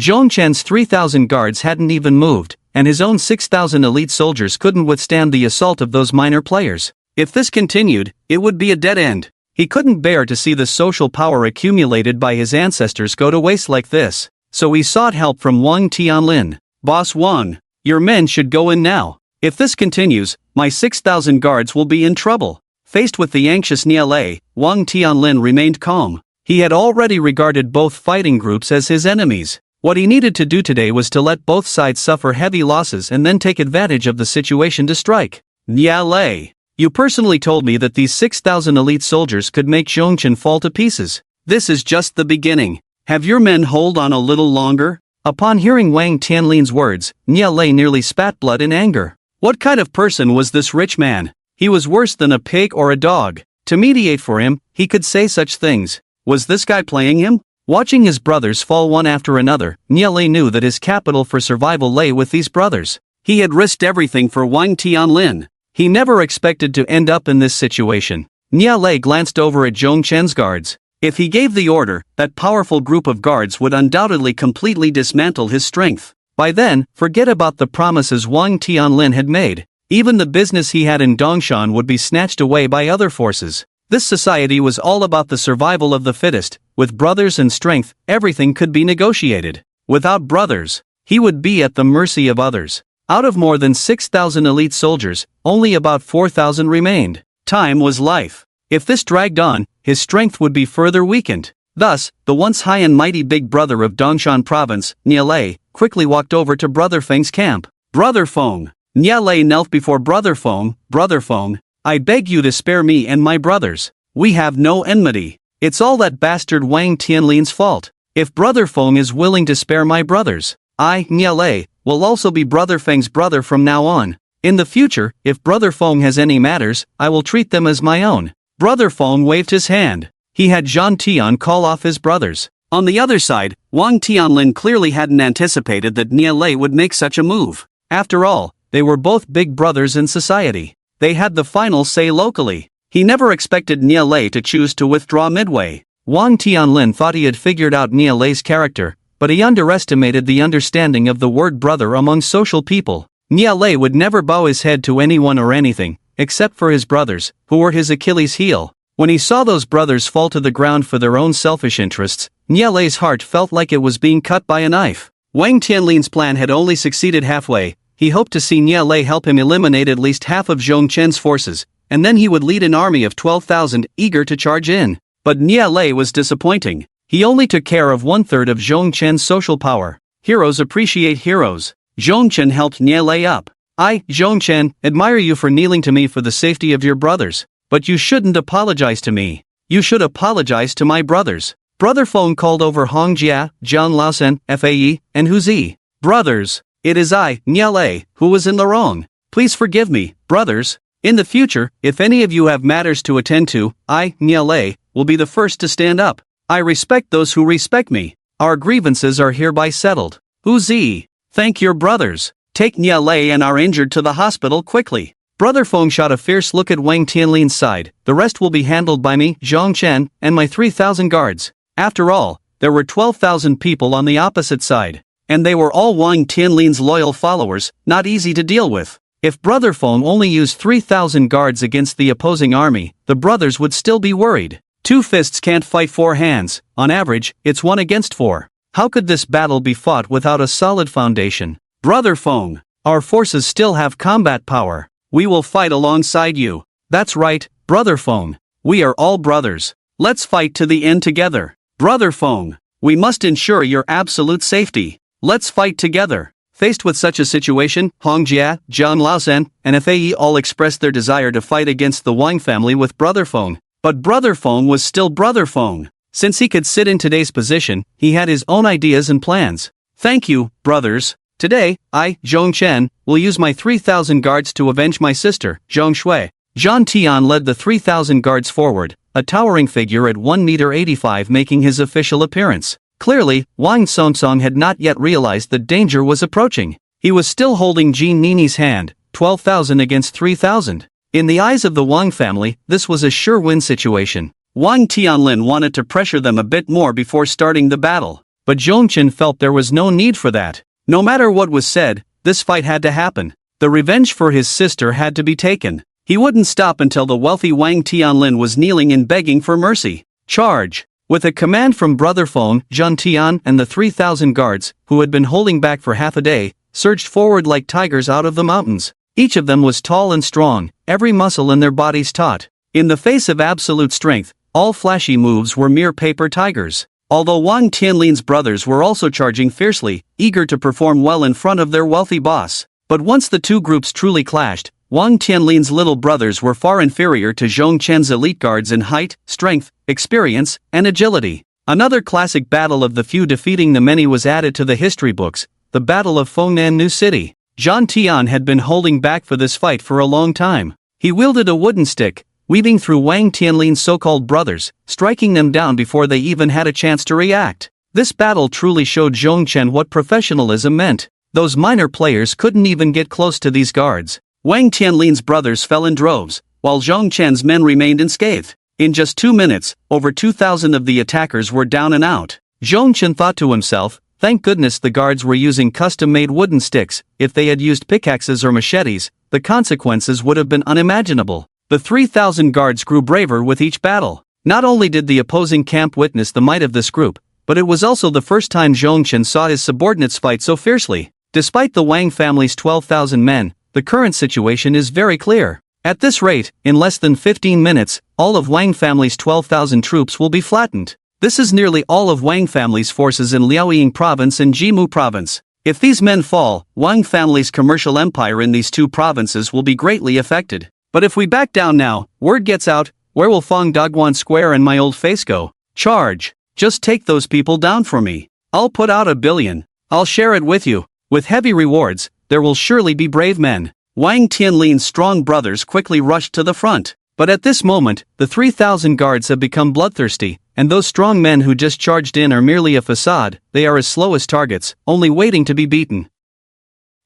Zhongchen's 3,000 guards hadn't even moved, and his own 6,000 elite soldiers couldn't withstand the assault of those minor players. If this continued, it would be a dead end. He couldn't bear to see the social power accumulated by his ancestors go to waste like this, so he sought help from Wang Tianlin. Boss Wang, your men should go in now. If this continues, my 6,000 guards will be in trouble. Faced with the anxious Niale, Wang Tianlin remained calm. He had already regarded both fighting groups as his enemies. What he needed to do today was to let both sides suffer heavy losses and then take advantage of the situation to strike. Niale, you personally told me that these 6,000 elite soldiers could make Zhongchen fall to pieces. This is just the beginning. Have your men hold on a little longer? Upon hearing Wang Tianlin's words, Niale nearly spat blood in anger. What kind of person was this rich man? He was worse than a pig or a dog. To mediate for him, he could say such things. Was this guy playing him? Watching his brothers fall one after another, Niale knew that his capital for survival lay with these brothers. He had risked everything for Wang Tianlin. He never expected to end up in this situation. Niale glanced over at Zhongchen's guards. If he gave the order, that powerful group of guards would undoubtedly completely dismantle his strength. By then, forget about the promises Wang Tianlin had made. Even the business he had in Dongshan would be snatched away by other forces. This society was all about the survival of the fittest. With brothers and strength, everything could be negotiated. Without brothers, he would be at the mercy of others. Out of more than 6,000 elite soldiers, only about 4,000 remained. Time was life. If this dragged on, his strength would be further weakened. Thus, the once high and mighty big brother of Dongshan province, Niale, quickly walked over to Brother Feng's camp. Brother Feng. Niale knelt before Brother Feng. Brother Feng, I beg you to spare me and my brothers. We have no enmity. It's all that bastard Wang Tianlin's fault. If Brother Feng is willing to spare my brothers, I, Niale, will also be Brother Feng's brother from now on. In the future, if Brother Feng has any matters, I will treat them as my own. Brother Feng waved his hand. He had Zhan Tian call off his brothers. On the other side, Wang Tianlin clearly hadn't anticipated that Niale would make such a move. After all, they were both big brothers in society. They had the final say locally. He never expected Niale to choose to withdraw midway. Wang Tianlin thought he had figured out Niale's character, but he underestimated the understanding of the word brother among social people. Niale would never bow his head to anyone or anything, except for his brothers, who were his Achilles' heel. When he saw those brothers fall to the ground for their own selfish interests, Niale's heart felt like it was being cut by a knife. Wang Tianlin's plan had only succeeded halfway. He hoped to see Niale help him eliminate at least half of Zhongchen's forces, and then he would lead an army of 12,000 eager to charge in. But Niale was disappointing. He only took care of 1/3 of Zhongchen's social power. Heroes appreciate heroes. Zhongchen helped Niale up. I, Zhongchen, admire you for kneeling to me for the safety of your brothers, but you shouldn't apologize to me. You should apologize to my brothers. Brother Feng called over Hong Jia, Jiang Laosen, Fae, and Hu Zi. Brothers, it is I, Niale, who was in the wrong. Please forgive me, brothers. In the future, if any of you have matters to attend to, I, Niale, will be the first to stand up. I respect those who respect me. Our grievances are hereby settled. Hu Zi, thank your brothers. Take Niale and our injured to the hospital quickly. Brother Feng shot a fierce look at Wang Tianlin's side. The rest will be handled by me, Zhongchen, and my 3,000 guards. After all, there were 12,000 people on the opposite side. And they were all Wang Tianlin's loyal followers, not easy to deal with. If Brother Feng only used 3,000 guards against the opposing army, the brothers would still be worried. 2 fists can't fight 4 hands. On average, it's 1 against 4. How could this battle be fought without a solid foundation? Brother Feng, our forces still have combat power. We will fight alongside you. That's right, Brother Feng. We are all brothers. Let's fight to the end together. Brother Feng, we must ensure your absolute safety. Let's fight together. Faced with such a situation, Hong Jia, Jiang Laosen, and Fae all expressed their desire to fight against the Wang family with Brother Feng. But Brother Feng was still Brother Feng. Since he could sit in today's position, he had his own ideas and plans. Thank you, brothers. Today, I, Zhong Chen, will use my 3,000 guards to avenge my sister, Zhong Shui. Zhang Tian led the 3,000 guards forward, a towering figure at 1.85 m making his official appearance. Clearly, Wang Songsong had not yet realized that danger was approaching. He was still holding Jin Nini's hand, 12,000 against 3,000. In the eyes of the Wang family, this was a sure win situation. Wang Tianlin wanted to pressure them a bit more before starting the battle, but Zhongchen felt there was no need for that. No matter what was said, this fight had to happen. The revenge for his sister had to be taken. He wouldn't stop until the wealthy Wang Tianlin was kneeling and begging for mercy. Charge! With a command from Brother Feng, Zhang Tian and the 3,000 guards, who had been holding back for half a day, surged forward like tigers out of the mountains. Each of them was tall and strong, every muscle in their bodies taut. In the face of absolute strength, all flashy moves were mere paper tigers. Although Wang Tianlin's brothers were also charging fiercely, eager to perform well in front of their wealthy boss. But once the two groups truly clashed, Wang Tianlin's little brothers were far inferior to Zhong Chen's elite guards in height, strength, experience, and agility. Another classic battle of the few defeating the many was added to the history books, the Battle of Fengnan New City. Zhang Tian had been holding back for this fight for a long time. He wielded a wooden stick, weaving through Wang Tianlin's so-called brothers, striking them down before they even had a chance to react. This battle truly showed Zhong Chen what professionalism meant. Those minor players couldn't even get close to these guards. Wang Tianlin's brothers fell in droves, while Zhong Chen's men remained unscathed. In just 2 minutes, over 2,000 of the attackers were down and out. Zhong Chen thought to himself, thank goodness the guards were using custom-made wooden sticks. If they had used pickaxes or machetes, the consequences would have been unimaginable. The 3,000 guards grew braver with each battle. Not only did the opposing camp witness the might of this group, but it was also the first time Zhong Chen saw his subordinates fight so fiercely. Despite the Wang family's 12,000 men, the current situation is very clear. At this rate, in less than 15 minutes, all of Wang family's 12,000 troops will be flattened. This is nearly all of Wang family's forces in Liaoying province and Jimu province. If these men fall, Wang family's commercial empire in these two provinces will be greatly affected. But if we back down now, word gets out, where will Feng Daguan Square and my old face go? Charge! Just take those people down for me. I'll put out $1 billion. I'll share it with you. With heavy rewards, there will surely be brave men. Wang Tianlin's strong brothers quickly rushed to the front. But at this moment, the 3,000 guards have become bloodthirsty, and those strong men who just charged in are merely a facade. They are as slow as targets, only waiting to be beaten.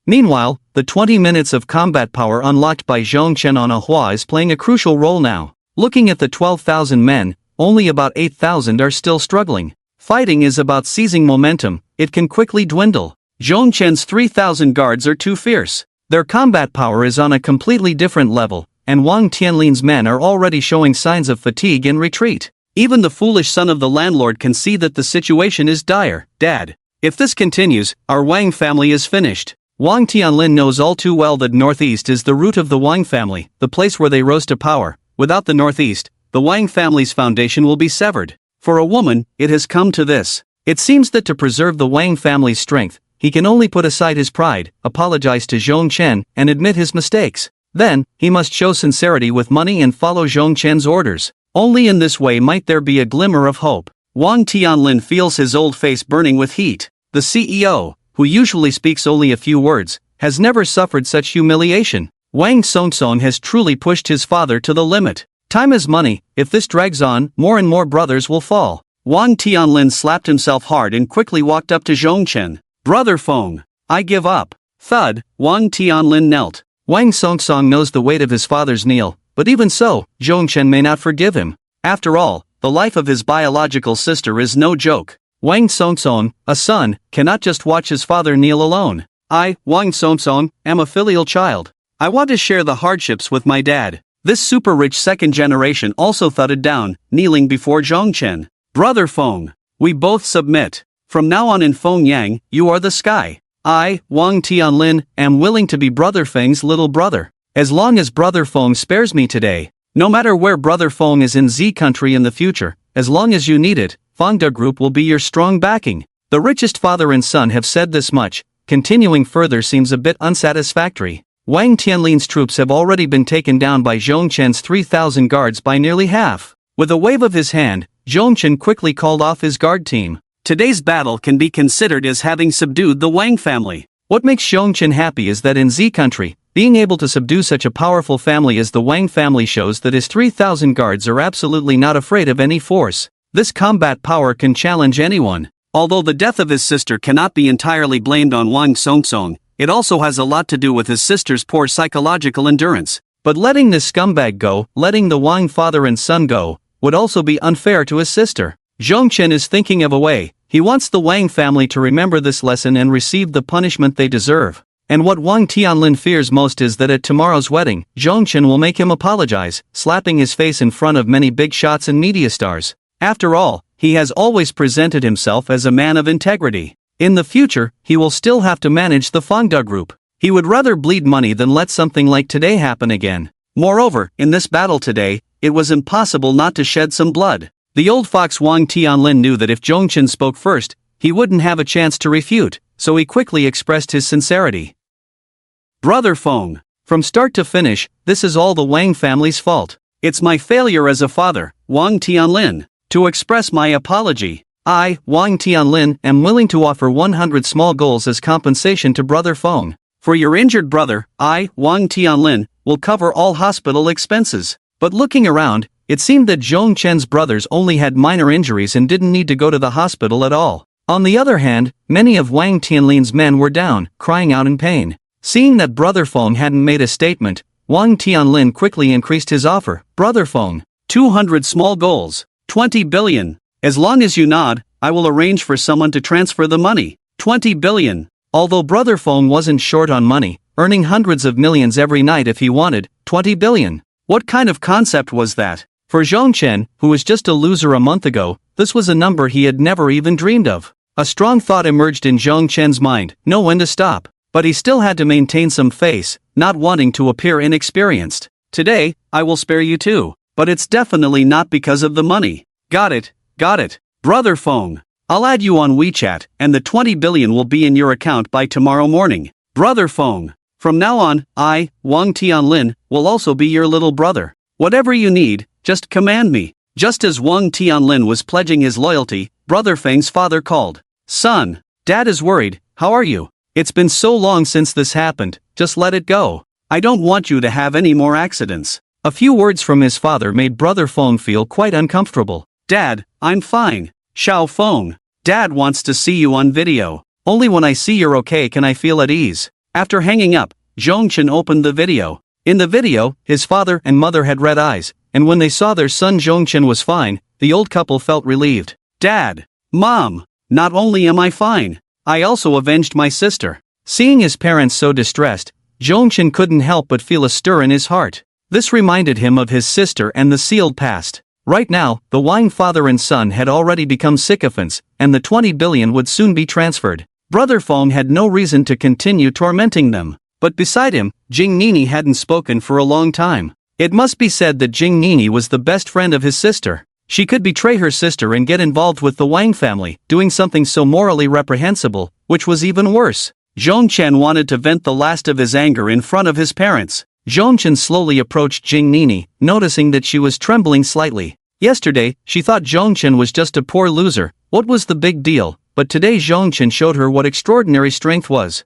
Meanwhile, the 20 minutes of combat power unlocked by Zhong Chen on Ahua is playing a crucial role now. Looking at the 12,000 men, only about 8,000 are still struggling. Fighting is about seizing momentum, it can quickly dwindle. Zhong Chen's 3,000 guards are too fierce. Their combat power is on a completely different level, and Wang Tianlin's men are already showing signs of fatigue and retreat. Even the foolish son of the landlord can see that the situation is dire. Dad, if this continues, our Wang family is finished. Wang Tianlin knows all too well that Northeast is the root of the Wang family, the place where they rose to power. Without the Northeast, the Wang family's foundation will be severed. For a woman, it has come to this. It seems that to preserve the Wang family's strength, he can only put aside his pride, apologize to Zhong Chen, and admit his mistakes. Then, he must show sincerity with money and follow Zhong Chen's orders. Only in this way might there be a glimmer of hope. Wang Tianlin feels his old face burning with heat. The CEO, who usually speaks only a few words, has never suffered such humiliation. Wang Songsong has truly pushed his father to the limit. Time is money. If this drags on, more and more brothers will fall. Wang Tianlin slapped himself hard and quickly walked up to Zhong Chen. Brother Feng, I give up. Thud, Wang Tianlin knelt. Wang Songsong knows the weight of his father's kneel, but even so, Zhong Chen may not forgive him. After all, the life of his biological sister is no joke. Wang Songsong, a son, cannot just watch his father kneel alone. I, Wang Songsong, am a filial child. I want to share the hardships with my dad. This super-rich second generation also thudded down, kneeling before Zhong Chen. Brother Feng, we both submit. From now on in Fengyang, you are the sky. I, Wang Tianlin, am willing to be Brother Feng's little brother. As long as Brother Feng spares me today. No matter where Brother Feng is in Z country in the future, as long as you need it, Fengda Group will be your strong backing. The richest father and son have said this much. Continuing further seems a bit unsatisfactory. Wang Tianlin's troops have already been taken down by Zhong Chen's 3,000 guards by nearly half. With a wave of his hand, Zhong Chen quickly called off his guard team. Today's battle can be considered as having subdued the Wang family. What makes Zhongchen happy is that in Z country, being able to subdue such a powerful family as the Wang family shows that his 3,000 guards are absolutely not afraid of any force. This combat power can challenge anyone. Although the death of his sister cannot be entirely blamed on Wang Songsong, it also has a lot to do with his sister's poor psychological endurance. But letting this scumbag go, letting the Wang father and son go, would also be unfair to his sister. Zhongchen is thinking of a way. He wants the Wang family to remember this lesson and receive the punishment they deserve. And what Wang Tianlin fears most is that at tomorrow's wedding, Zhongchen will make him apologize, slapping his face in front of many big shots and media stars. After all, he has always presented himself as a man of integrity. In the future, he will still have to manage the Fangda group. He would rather bleed money than let something like today happen again. Moreover, in this battle today, it was impossible not to shed some blood. The old fox Wang Tianlin knew that if Zhongchen spoke first, he wouldn't have a chance to refute, so he quickly expressed his sincerity. Brother Feng. From start to finish, this is all the Wang family's fault. It's my failure as a father, Wang Tianlin. To express my apology, I, Wang Tianlin, am willing to offer 100 small goals as compensation to Brother Feng. For your injured brother, I, Wang Tianlin, will cover all hospital expenses. But looking around, it seemed that Zhongchen's brothers only had minor injuries and didn't need to go to the hospital at all. On the other hand, many of Wang Tianlin's men were down, crying out in pain. Seeing that Brother Feng hadn't made a statement, Wang Tianlin quickly increased his offer. Brother Feng, 200 small goals. 20 billion. As long as you nod, I will arrange for someone to transfer the money. 20 billion. Although Brother Feng wasn't short on money, earning hundreds of millions every night if he wanted, 20 billion. What kind of concept was that? For Zhongchen, who was just a loser a month ago, this was a number he had never even dreamed of. A strong thought emerged in Zhongchen's mind, know when to stop. But he still had to maintain some face, not wanting to appear inexperienced. Today, I will spare you too. But it's definitely not because of the money. Got it. Brother Feng. I'll add you on WeChat, and the 20 billion will be in your account by tomorrow morning. Brother Feng. From now on, I, Wang Tianlin, will also be your little brother. Whatever you need, just command me. Just as Wang Tianlin was pledging his loyalty, Brother Feng's father called. Son, Dad is worried, how are you? It's been so long since this happened, just let it go. I don't want you to have any more accidents. A few words from his father made Brother Feng feel quite uncomfortable. Dad, I'm fine. Xiao Feng. Dad wants to see you on video. Only when I see you're okay can I feel at ease. After hanging up, Zhongchen opened the video. In the video, his father and mother had red eyes, and when they saw their son Zhongchen was fine, the old couple felt relieved. Dad, Mom, not only am I fine, I also avenged my sister. Seeing his parents so distressed, Zhongchen couldn't help but feel a stir in his heart. This reminded him of his sister and the sealed past. Right now, the Wang father and son had already become sycophants, and the 20 billion would soon be transferred. Brother Feng had no reason to continue tormenting them. But beside him, Jing Nini hadn't spoken for a long time. It must be said that Jing Nini was the best friend of his sister. She could betray her sister and get involved with the Wang family, doing something so morally reprehensible, which was even worse. Zhongchen wanted to vent the last of his anger in front of his parents. Zhongchen slowly approached Jing Nini, noticing that she was trembling slightly. Yesterday, she thought Zhongchen was just a poor loser. What was the big deal? But today Zhongchen showed her what extraordinary strength was.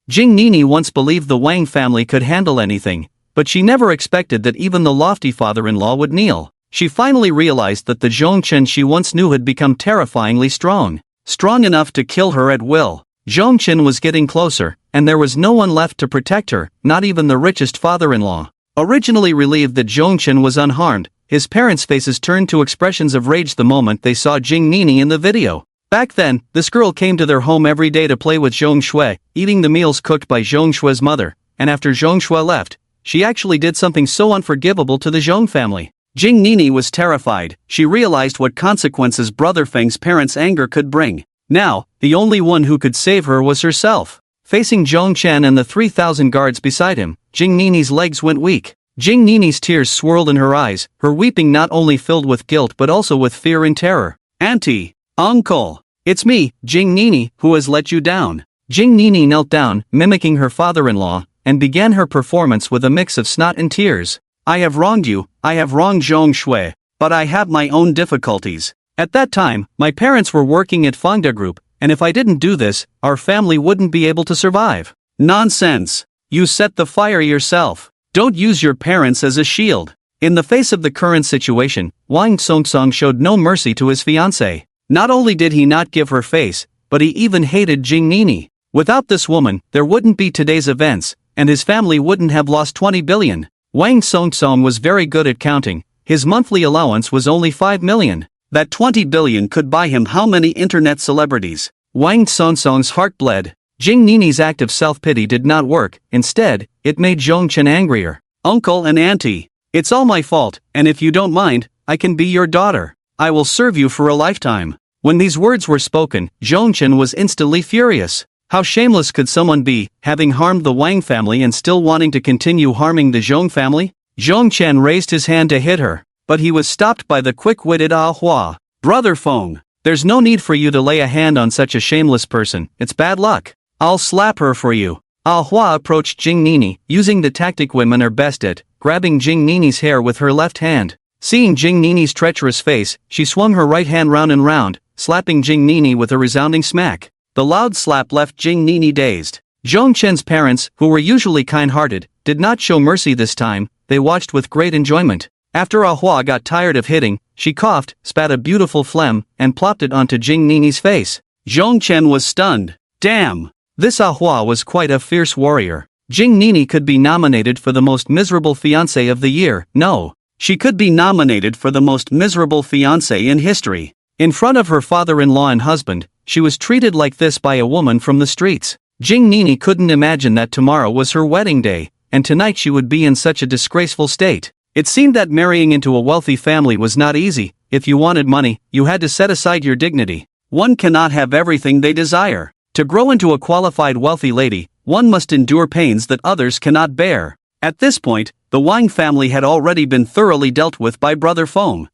Jing Nini once believed the Wang family could handle anything, but she never expected that even the lofty father-in-law would kneel. She finally realized that the Zhongchen she once knew had become terrifyingly strong. Strong enough to kill her at will. Zhongchen was getting closer, and there was no one left to protect her, not even the richest father-in-law. Originally relieved that Zhongchen was unharmed, his parents' faces turned to expressions of rage the moment they saw Jing Nini in the video. Back then, this girl came to their home every day to play with Zhong Shui, eating the meals cooked by Zhong Shui's mother, and after Zhong Shui left, she actually did something so unforgivable to the Zhong family. Jing Nini was terrified. She realized what consequences Brother Feng's parents' anger could bring. Now, the only one who could save her was herself. Facing Zhongchen and the 3,000 guards beside him, Jing Nini's legs went weak. Jing Nini's tears swirled in her eyes, her weeping not only filled with guilt but also with fear and terror. Auntie, Uncle, it's me, Jing Nini, who has let you down. Jing Nini knelt down, mimicking her father-in-law, and began her performance with a mix of snot and tears. I have wronged you, I have wronged Zhong Shui, but I have my own difficulties. At that time, my parents were working at Fangda Group, and if I didn't do this, our family wouldn't be able to survive. Nonsense. You set the fire yourself. Don't use your parents as a shield. In the face of the current situation, Wang Songsong showed no mercy to his fiancée. Not only did he not give her face, but he even hated Jing Nini. Without this woman, there wouldn't be today's events, and his family wouldn't have lost 20 billion. Wang Songsong was very good at counting. His monthly allowance was only 5 million. That 20 billion could buy him how many internet celebrities? Wang Songsong's heart bled. Jing Nini's act of self-pity did not work. Instead, it made Zhong Chen angrier. Uncle and auntie, it's all my fault, and if you don't mind, I can be your daughter. I will serve you for a lifetime. When these words were spoken, Zhong Chen was instantly furious. How shameless could someone be, having harmed the Wang family and still wanting to continue harming the Zhong family? Zhong Chen raised his hand to hit her, but he was stopped by the quick-witted Ah Hua. Brother Feng, there's no need for you to lay a hand on such a shameless person, it's bad luck. I'll slap her for you. Ah Hua approached Jing Nini, using the tactic women are best at, grabbing Jing Nini's hair with her left hand. Seeing Jing Nini's treacherous face, she swung her right hand round and round, slapping Jing Nini with a resounding smack. The loud slap left Jing Nini dazed. Zhong Chen's parents, who were usually kind-hearted, did not show mercy this time. They watched with great enjoyment. After Ah Hua got tired of hitting, she coughed, spat a beautiful phlegm, and plopped it onto Jing Nini's face. Zhong Chen was stunned. Damn! This Ah Hua was quite a fierce warrior. Jing Nini could be nominated for the most miserable fiancé of the year. No, she could be nominated for the most miserable fiancé in history. In front of her father-in-law and husband, she was treated like this by a woman from the streets. Jing Nini couldn't imagine that tomorrow was her wedding day, and tonight she would be in such a disgraceful state. It seemed that marrying into a wealthy family was not easy. If you wanted money, you had to set aside your dignity. One cannot have everything they desire. To grow into a qualified wealthy lady, one must endure pains that others cannot bear. At this point, the Wang family had already been thoroughly dealt with by Brother Feng.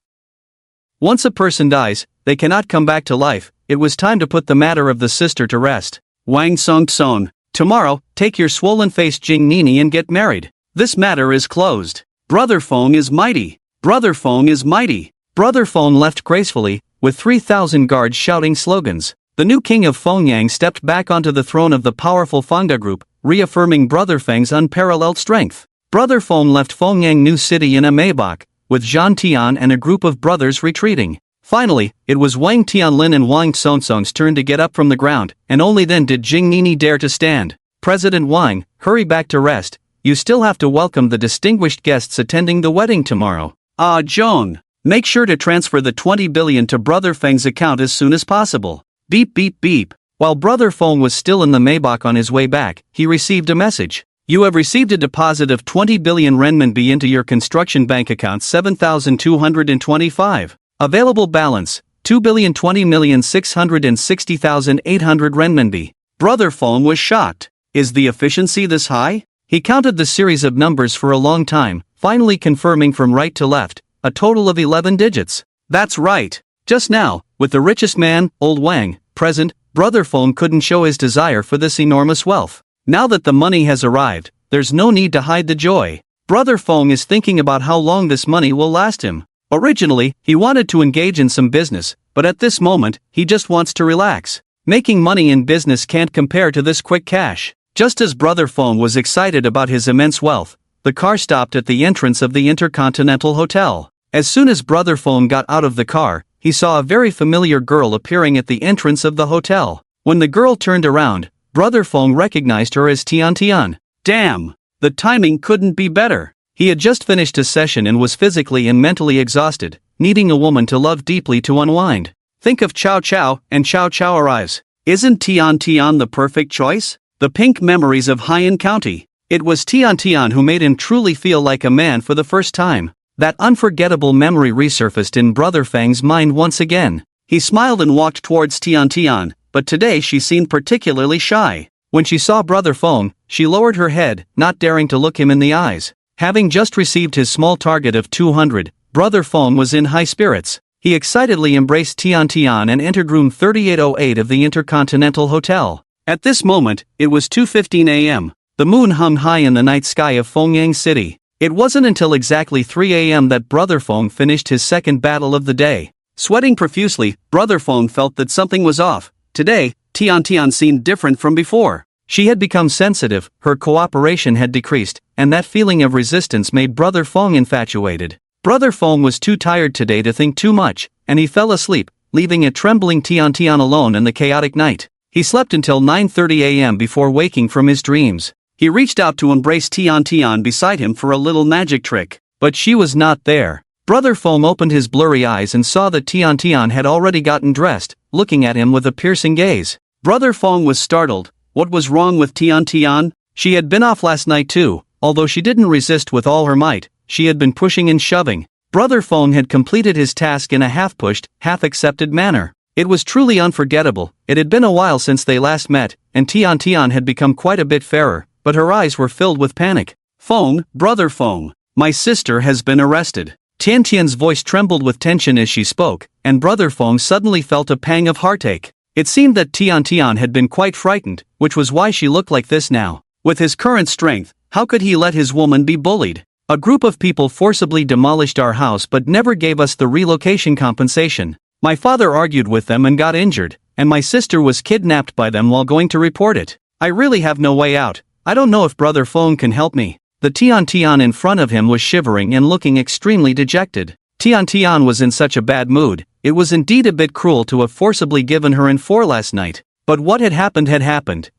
Once a person dies, they cannot come back to life. It was time to put the matter of the sister to rest. Wang Songsong, tomorrow, take your swollen-faced Jing Nini and get married. This matter is closed. Brother Feng is mighty. Brother Feng is mighty. Brother Feng left gracefully, with 3,000 guards shouting slogans. The new king of Fengyang stepped back onto the throne of the powerful Fangda group, reaffirming Brother Feng's unparalleled strength. Brother Feng left Fengyang New City in a Maybach, with Zhang Tian and a group of brothers retreating. Finally, it was Wang Tianlin and Wang Songsong's turn to get up from the ground, and only then did Jing Nini dare to stand. President Wang, hurry back to rest. You still have to welcome the distinguished guests attending the wedding tomorrow. Ah, Zhong, make sure to transfer the 20 billion to Brother Feng's account as soon as possible. Beep beep beep. While Brother Feng was still in the Maybach on his way back, he received a message. You have received a deposit of 20 billion renminbi into your construction bank account 7,225. Available balance, 2,020,660,800 renminbi. Brother Feng was shocked. Is the efficiency this high? He counted the series of numbers for a long time, finally confirming from right to left, a total of 11 digits. That's right. Just now, with the richest man, Old Wang, present, Brother Feng couldn't show his desire for this enormous wealth. Now that the money has arrived, there's no need to hide the joy. Brother Feng is thinking about how long this money will last him. Originally, he wanted to engage in some business, but at this moment, he just wants to relax. Making money in business can't compare to this quick cash. Just as Brother Feng was excited about his immense wealth, the car stopped at the entrance of the Intercontinental Hotel. As soon as Brother Feng got out of the car, he saw a very familiar girl appearing at the entrance of the hotel. When the girl turned around, Brother Feng recognized her as Tian Tian. Damn! The timing couldn't be better. He had just finished a session and was physically and mentally exhausted, needing a woman to love deeply to unwind. Think of Chow Chow, and Chow Chow arrives. Isn't Tian Tian the perfect choice? The pink memories of Haiyan County. It was Tian Tian who made him truly feel like a man for the first time. That unforgettable memory resurfaced in Brother Feng's mind once again. He smiled and walked towards Tian Tian, but today she seemed particularly shy. When she saw Brother Feng, she lowered her head, not daring to look him in the eyes. Having just received his small target of 200, Brother Feng was in high spirits. He excitedly embraced Tian Tian and entered room 3808 of the Intercontinental Hotel. At this moment, it was 2:15 a.m. The moon hung high in the night sky of Fengyang City. It wasn't until exactly 3 a.m. that Brother Feng finished his second battle of the day. Sweating profusely, Brother Feng felt that something was off. Today, Tian seemed different from before. She had become sensitive, her cooperation had decreased, and that feeling of resistance made Brother Feng infatuated. Brother Feng was too tired today to think too much, and he fell asleep, leaving a trembling Tian alone in the chaotic night. He slept until 9:30 a.m. before waking from his dreams. He reached out to embrace Tian beside him for a little magic trick, but she was not there. Brother Feng opened his blurry eyes and saw that Tian had already gotten dressed, looking at him with a piercing gaze. Brother Feng was startled. What was wrong with Tian? She had been off last night too, although she didn't resist with all her might. She had been pushing and shoving. Brother Feng had completed his task in a half-pushed, half-accepted manner. It was truly unforgettable. It had been a while since they last met, and Tian had become quite a bit fairer, but her eyes were filled with panic. Feng, Brother Feng, my sister has been arrested. Tian's voice trembled with tension as she spoke, and Brother Feng suddenly felt a pang of heartache. It seemed that Tian had been quite frightened, which was why she looked like this now. With his current strength, how could he let his woman be bullied? A group of people forcibly demolished our house but never gave us the relocation compensation. My father argued with them and got injured, and my sister was kidnapped by them while going to report it. I really have no way out. I don't know if Brother Feng can help me. The Tian in front of him was shivering and looking extremely dejected. Tian was in such a bad mood. It was indeed a bit cruel to have forcibly given her in for last night. But what had happened,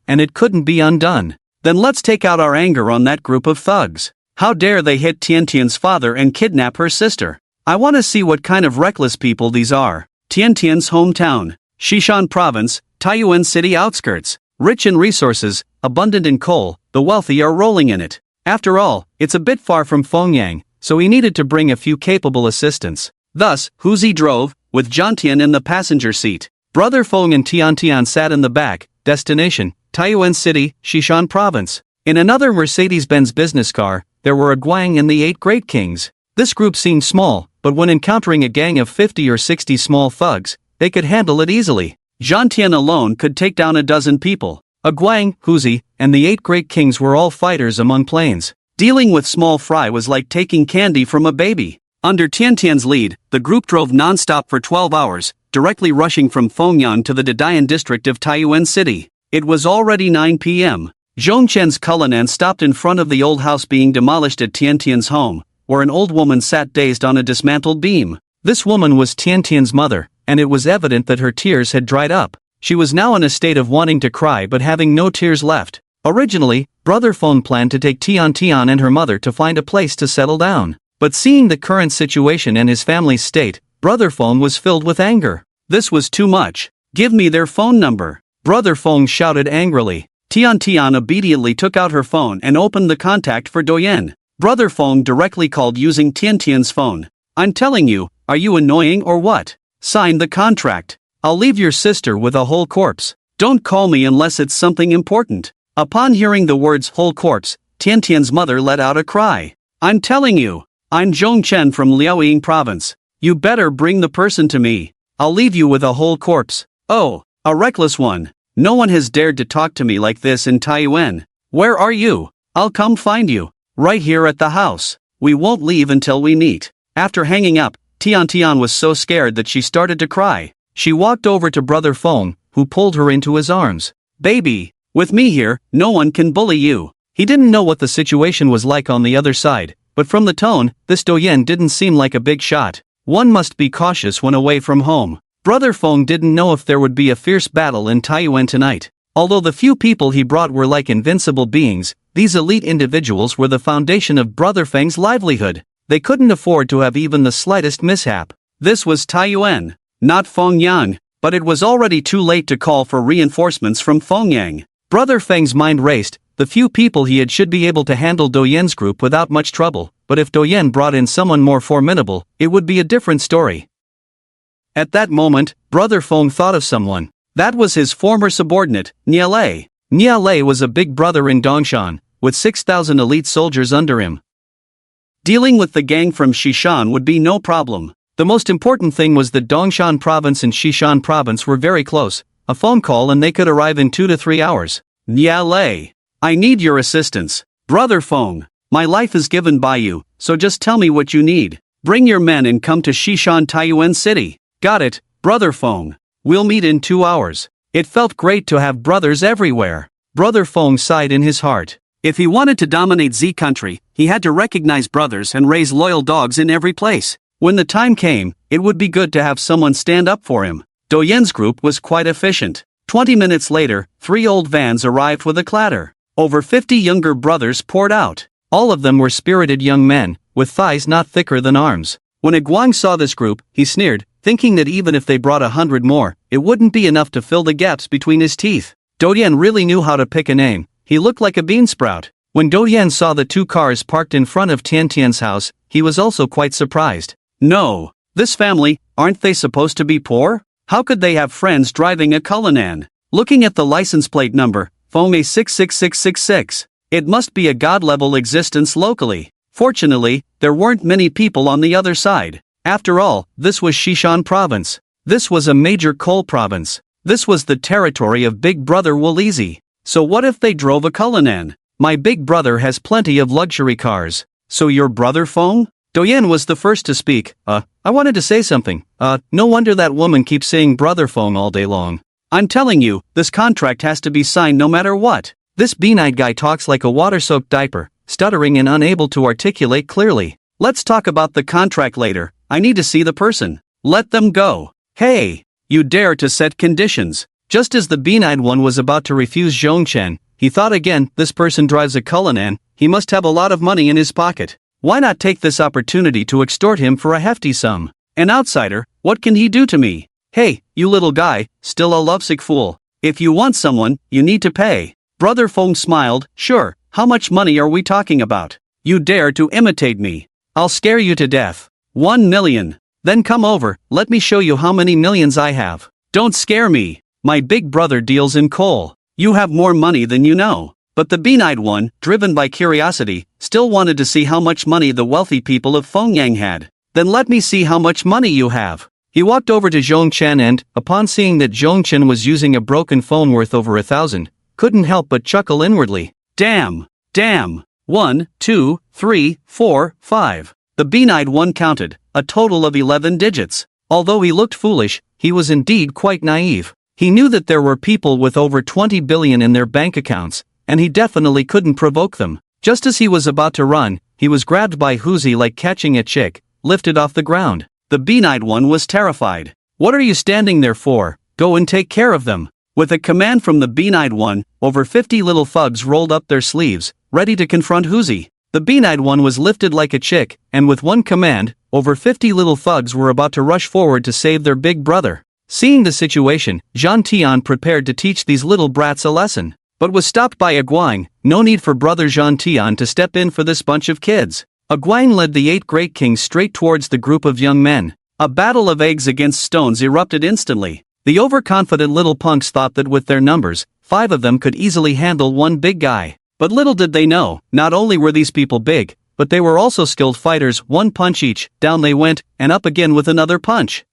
and it couldn't be undone. Then let's take out our anger on that group of thugs. How dare they hit Tian's father and kidnap her sister? I want to see what kind of reckless people these are. Tian's hometown, Xishan Province, Taiyuan City outskirts. Rich in resources, abundant in coal, the wealthy are rolling in it. After all, it's a bit far from Fengyang, so he needed to bring a few capable assistants. Thus, Huzi drove, with Jiantian in the passenger seat. Brother Feng and Tian sat in the back. Destination, Taiyuan City, Xishan Province. In another Mercedes-Benz business car, there were a Guang and the 8 Great Kings. This group seemed small, but when encountering a gang of 50 or 60 small thugs, they could handle it easily. Jiantian alone could take down a dozen people. A Guang, Huzi, and the 8 Great Kings were all fighters among planes. Dealing with small fry was like taking candy from a baby. Under Tian's lead, the group drove non-stop for 12 hours, directly rushing from Fengyang to the Dadian district of Taiyuan City. It was already 9 p.m. Zhongchen's Cullinan stopped in front of the old house being demolished at Tian's home, where an old woman sat dazed on a dismantled beam. This woman was Tian's mother, and it was evident that her tears had dried up. She was now in a state of wanting to cry but having no tears left. Originally, Brother Feng planned to take Tian and her mother to find a place to settle down. But seeing the current situation and his family's state, Brother Feng was filled with anger. This was too much. Give me their phone number. Brother Feng shouted angrily. Tian obediently took out her phone and opened the contact for Doyen. Brother Feng directly called using Tian's phone. I'm telling you, are you annoying or what? Sign the contract. I'll leave your sister with a whole corpse. Don't call me unless it's something important. Upon hearing the words whole corpse, Tian's mother let out a cry. I'm telling you. I'm Zhongchen from Liaoying province. You better bring the person to me. I'll leave you with a whole corpse. Oh, a reckless one. No one has dared to talk to me like this in Taiyuan. Where are you? I'll come find you. Right here at the house. We won't leave until we meet. After hanging up, Tian was so scared that she started to cry. She walked over to Brother Feng, who pulled her into his arms. Baby, with me here, no one can bully you. He didn't know what the situation was like on the other side. But from the tone, this Doyen didn't seem like a big shot. One must be cautious when away from home. Brother Feng didn't know if there would be a fierce battle in Taiyuan tonight. Although the few people he brought were like invincible beings, these elite individuals were the foundation of Brother Feng's livelihood. They couldn't afford to have even the slightest mishap. This was Taiyuan, not Fengyang, but it was already too late to call for reinforcements from Fengyang. Brother Feng's mind raced. The few people he had should be able to handle Doyen's group without much trouble, but if Doyen brought in someone more formidable, it would be a different story. At that moment, Brother Feng thought of someone. That was his former subordinate, Nialei. Nialei was a big brother in Dongshan, with 6,000 elite soldiers under him. Dealing with the gang from Xishan would be no problem. The most important thing was that Dongshan Province and Xishan Province were very close. A phone call and they could arrive in 2 to 3 hours. Nialei. I need your assistance. Brother Feng, my life is given by you, so just tell me what you need. Bring your men and come to Xishan Taiyuan City. Got it, Brother Feng. We'll meet in 2 hours. It felt great to have brothers everywhere. Brother Fong sighed in his heart. If he wanted to dominate Z country, he had to recognize brothers and raise loyal dogs in every place. When the time came, it would be good to have someone stand up for him. Do Yen's group was quite efficient. 20 minutes later, 3 old vans arrived with a clatter. Over 50 younger brothers poured out. All of them were spirited young men, with thighs not thicker than arms. When Guang saw this group, he sneered, thinking that even if they brought 100 more, it wouldn't be enough to fill the gaps between his teeth. Do Yen really knew how to pick a name. He looked like a beansprout. When Do Yen saw the 2 cars parked in front of Tian Tian's house, he was also quite surprised. No. This family, aren't they supposed to be poor? How could they have friends driving a Cullinan? Looking at the license plate number, Fome 66666. It must be a god-level existence locally. Fortunately, there weren't many people on the other side. After all, this was Xishan province. This was a major coal province. This was the territory of Big Brother Wulizi. So what if they drove a Cullinan? My big brother has plenty of luxury cars. So your brother Fong? Do Yen was the first to speak. I wanted to say something. No wonder that woman keeps saying brother Fong all day long. I'm telling you, this contract has to be signed no matter what. This bean-eyed guy talks like a water-soaked diaper, stuttering and unable to articulate clearly. Let's talk about the contract later. I need to see the person. Let them go. Hey, you dare to set conditions. Just as the bean-eyed one was about to refuse Zhongchen, he thought again, this person drives a Cullinan, he must have a lot of money in his pocket. Why not take this opportunity to extort him for a hefty sum? An outsider, what can he do to me? Hey, you little guy, still a lovesick fool. If you want someone, you need to pay. Brother Fong smiled, sure, how much money are we talking about? You dare to imitate me. I'll scare you to death. 1 million. Then come over, let me show you how many millions I have. Don't scare me. My big brother deals in coal. You have more money than you know. But the bean-eyed one, driven by curiosity, still wanted to see how much money the wealthy people of Fengyang had. Then let me see how much money you have. He walked over to Zhongchen and, upon seeing that Zhongchen was using a broken phone worth over 1,000, couldn't help but chuckle inwardly. Damn! 1, 2, 3, 4, 5. The bean-eyed one counted, a total of 11 digits. Although he looked foolish, he was indeed quite naive. He knew that there were people with over 20 billion in their bank accounts, and he definitely couldn't provoke them. Just as he was about to run, he was grabbed by Huzi like catching a chick, lifted off the ground. The bean-eyed one was terrified. What are you standing there for? Go and take care of them. With a command from the bean-eyed one, over 50 little thugs rolled up their sleeves, ready to confront Huzi. The bean-eyed one was lifted like a chick, and with one command, over 50 little thugs were about to rush forward to save their big brother. Seeing the situation, Zhan Tian prepared to teach these little brats a lesson, but was stopped by Guang. No need for brother Zhan Tian to step in for this bunch of kids. Guang led the 8 great kings straight towards the group of young men. A battle of eggs against stones erupted instantly. The overconfident little punks thought that with their numbers, 5 of them could easily handle one big guy. But little did they know, not only were these people big, but they were also skilled fighters. 1 punch each, down they went, and up again with another punch.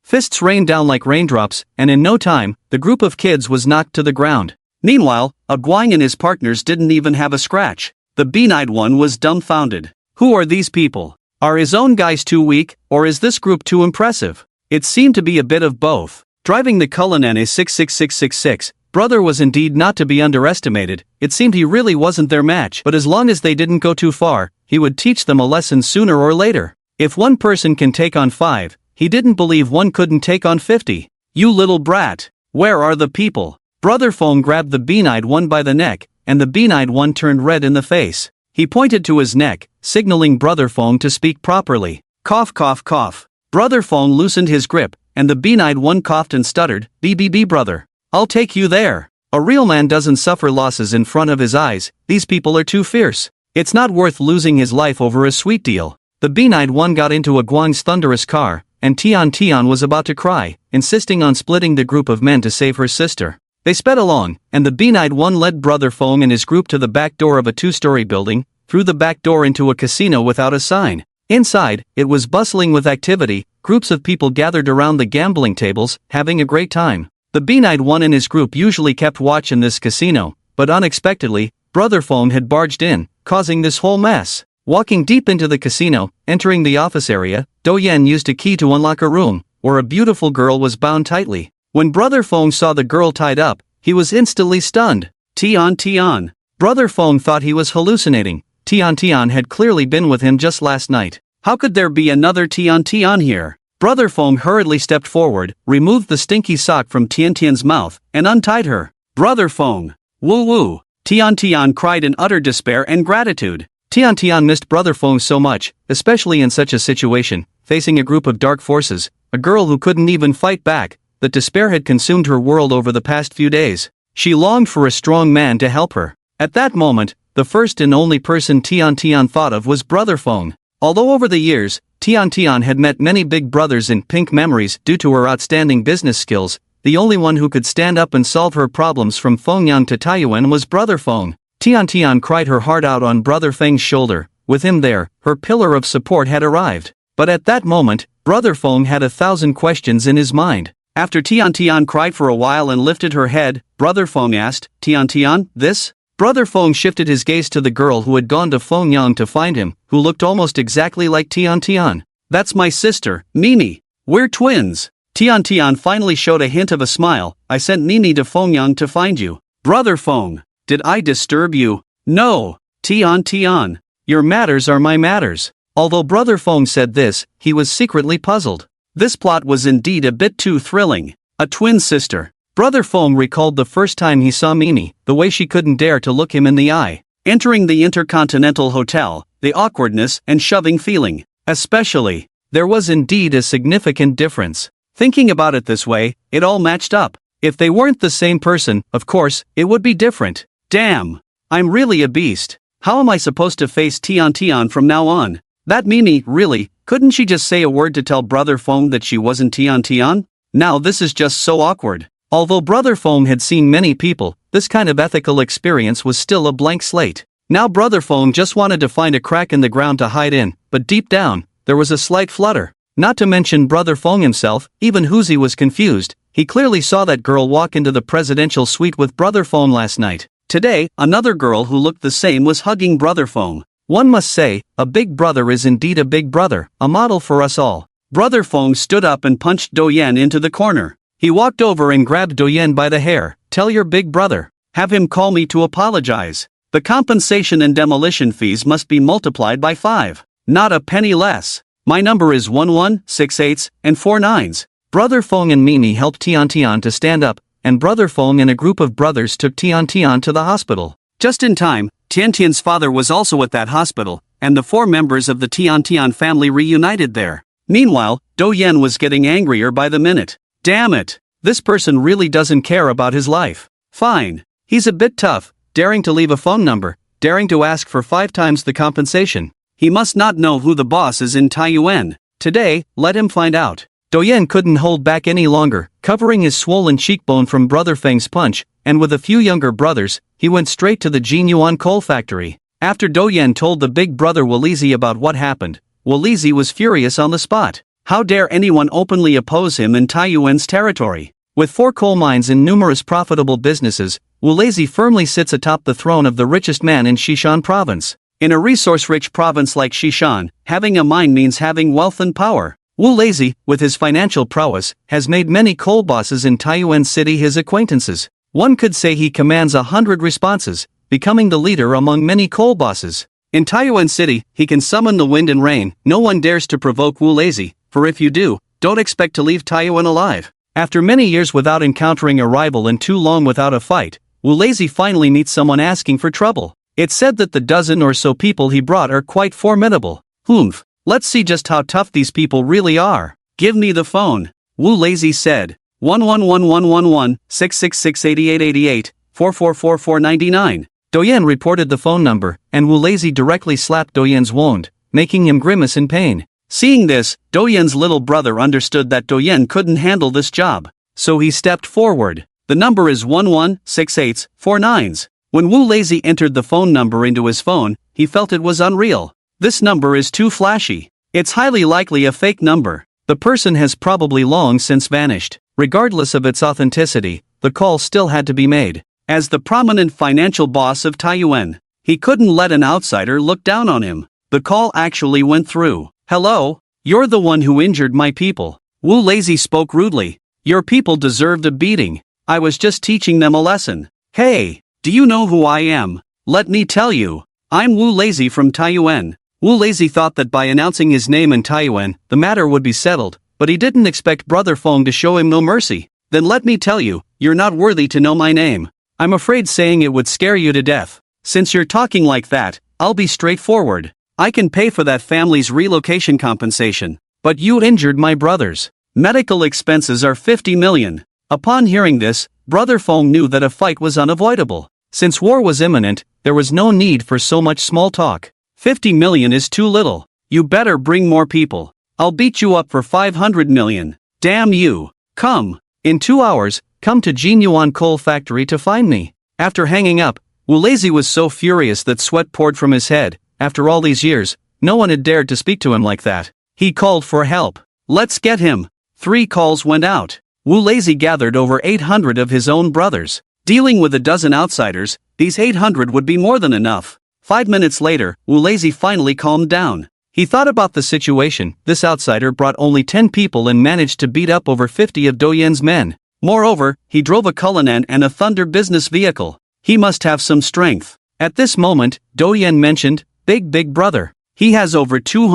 Fists rained down like raindrops, and in no time, the group of kids was knocked to the ground. Meanwhile, Guang and his partners didn't even have a scratch. The bean-eyed one was dumbfounded. Who are these people? Are his own guys too weak, or is this group too impressive? It seemed to be a bit of both. Driving the Cullinan A66666, brother was indeed not to be underestimated. It seemed he really wasn't their match, but as long as they didn't go too far, he would teach them a lesson sooner or later. If one person can take on 5, he didn't believe one couldn't take on 50. You little brat, where are the people? Brother Fong grabbed the bean-eyed one by the neck, and the bean-eyed one turned red in the face. He pointed to his neck, signaling Brother Fong to speak properly. Cough cough cough. Brother Fong loosened his grip, and the bean-eyed one coughed and stuttered, BBB brother. I'll take you there. A real man doesn't suffer losses in front of his eyes, these people are too fierce. It's not worth losing his life over a sweet deal. The bean-eyed one got into Guang's thunderous car, and Tian was about to cry, insisting on splitting the group of men to save her sister. They sped along, and the bean-eyed one led Brother Fong and his group to the back door of a 2-story building, through the back door into a casino without a sign. Inside, it was bustling with activity. Groups of people gathered around the gambling tables, having a great time. The bean-eyed one and his group usually kept watch in this casino, but unexpectedly, Brother Fong had barged in, causing this whole mess. Walking deep into the casino, entering the office area, Do Yen used a key to unlock a room, where a beautiful girl was bound tightly. When Brother Feng saw the girl tied up, he was instantly stunned. Tian. Brother Feng thought he was hallucinating. Tian had clearly been with him just last night. How could there be another Tian here? Brother Feng hurriedly stepped forward, removed the stinky sock from Tian's mouth, and untied her. Brother Feng. Woo. Tian cried in utter despair and gratitude. Tian missed Brother Feng so much, especially in such a situation, facing a group of dark forces, a girl who couldn't even fight back, that despair had consumed her world over the past few days. She longed for a strong man to help her. At that moment, the first and only person Tian thought of was Brother Feng. Although over the years, Tian had met many big brothers in pink memories due to her outstanding business skills, the only one who could stand up and solve her problems from Fengyang to Taiyuan was Brother Feng. Tian cried her heart out on Brother Feng's shoulder. With him there, her pillar of support had arrived. But at that moment, Brother Feng had 1,000 questions in his mind. After Tian cried for a while and lifted her head, Brother Feng asked, Tian, this? Brother Feng shifted his gaze to the girl who had gone to Fengyang to find him, who looked almost exactly like Tian. That's my sister, Mimi. We're twins. Tian finally showed a hint of a smile. I sent Mimi to Fengyang to find you. Brother Feng, did I disturb you? No. Tian. Your matters are my matters. Although Brother Feng said this, he was secretly puzzled. This plot was indeed a bit too thrilling. A twin sister. Brother Feng recalled the first time he saw Mimi, the way she couldn't dare to look him in the eye. Entering the Intercontinental Hotel, the awkwardness and shoving feeling. Especially, there was indeed a significant difference. Thinking about it this way, it all matched up. If they weren't the same person, of course, it would be different. Damn. I'm really a beast. How am I supposed to face Tian from now on? That Mimi, really, couldn't she just say a word to tell Brother Feng that she wasn't Tian? Now this is just so awkward. Although Brother Feng had seen many people, this kind of ethical experience was still a blank slate. Now Brother Feng just wanted to find a crack in the ground to hide in, but deep down, there was a slight flutter. Not to mention Brother Feng himself, even Huzi was confused. He clearly saw that girl walk into the presidential suite with Brother Feng last night. Today, another girl who looked the same was hugging Brother Feng. One must say, a big brother is indeed a big brother, a model for us all. Brother Feng stood up and punched Douyin into the corner. He walked over and grabbed Douyin by the hair. Tell your big brother. Have him call me to apologize. The compensation and demolition fees must be multiplied by 5. Not a penny less. My number is 11, 68, and 49s. Brother Feng and Mimi helped Tian to stand up, and Brother Feng and a group of brothers took Tian to the hospital. Just in time, Tian's father was also at that hospital, and the 4 members of the Tian family reunited there. Meanwhile, Douyin was getting angrier by the minute. Damn it! This person really doesn't care about his life. Fine. He's a bit tough, daring to leave a phone number, daring to ask for 5 times the compensation. He must not know who the boss is in Taiyuan. Today, let him find out. Douyin couldn't hold back any longer, covering his swollen cheekbone from Brother Feng's punch, and with a few younger brothers, he went straight to the Jinyuan coal factory. After Douyin told the big brother Wulizi about what happened, Wulizi was furious on the spot. How dare anyone openly oppose him in Taiyuan's territory? With 4 coal mines and numerous profitable businesses, Wulizi firmly sits atop the throne of the richest man in Xishan province. In a resource-rich province like Xishan, having a mine means having wealth and power. Wulizi, with his financial prowess, has made many coal bosses in Taiyuan City his acquaintances. One could say he commands 100 responses, becoming the leader among many coal bosses. In Taiyuan City, he can summon the wind and rain. No one dares to provoke Wulizi, for if you do, don't expect to leave Taiyuan alive. After many years without encountering a rival and too long without a fight, Wulizi finally meets someone asking for trouble. It's said that the dozen or so people he brought are quite formidable. Humph. Let's see just how tough these people really are. Give me the phone. Wulizi said. 111111 666 8888 444499. Douyin reported the phone number, and Wulizi directly slapped Douyin's wound, making him grimace in pain. Seeing this, Douyin's little brother understood that Douyin couldn't handle this job. So he stepped forward. The number is 116849s. When Wulizi entered the phone number into his phone, he felt it was unreal. This number is too flashy. It's highly likely a fake number. The person has probably long since vanished. Regardless of its authenticity, the call still had to be made. As the prominent financial boss of Taiyuan, he couldn't let an outsider look down on him. The call actually went through. Hello? You're the one who injured my people. Wulizi spoke rudely. Your people deserved a beating. I was just teaching them a lesson. Hey, do you know who I am? Let me tell you. I'm Wu Lazy from Taiyuan. Wu Lazy thought that by announcing his name in Taiyuan, the matter would be settled, but he didn't expect Brother Feng to show him no mercy. Then let me tell you, you're not worthy to know my name. I'm afraid saying it would scare you to death. Since you're talking like that, I'll be straightforward. I can pay for that family's relocation compensation. But you injured my brothers. Medical expenses are 50 million. Upon hearing this, Brother Feng knew that a fight was unavoidable. Since war was imminent, there was no need for so much small talk. 50 million is too little. You better bring more people. I'll beat you up for 500 million. Damn you. Come. In 2 hours, come to Jinyuan Coal Factory to find me. After hanging up, Wu Lazy was so furious that sweat poured from his head. After all these years, no one had dared to speak to him like that. He called for help. Let's get him. 3 calls went out. Wu Lazy gathered over 800 of his own brothers. Dealing with a dozen outsiders, these 800 would be more than enough. 5 minutes later, Wu Lazy finally calmed down. He thought about the situation. This outsider brought only 10 people and managed to beat up over 50 of Douyan's men. Moreover, he drove a Cullinan and a Thunder business vehicle. He must have some strength. At this moment, Douyan mentioned, Big brother. He has over 2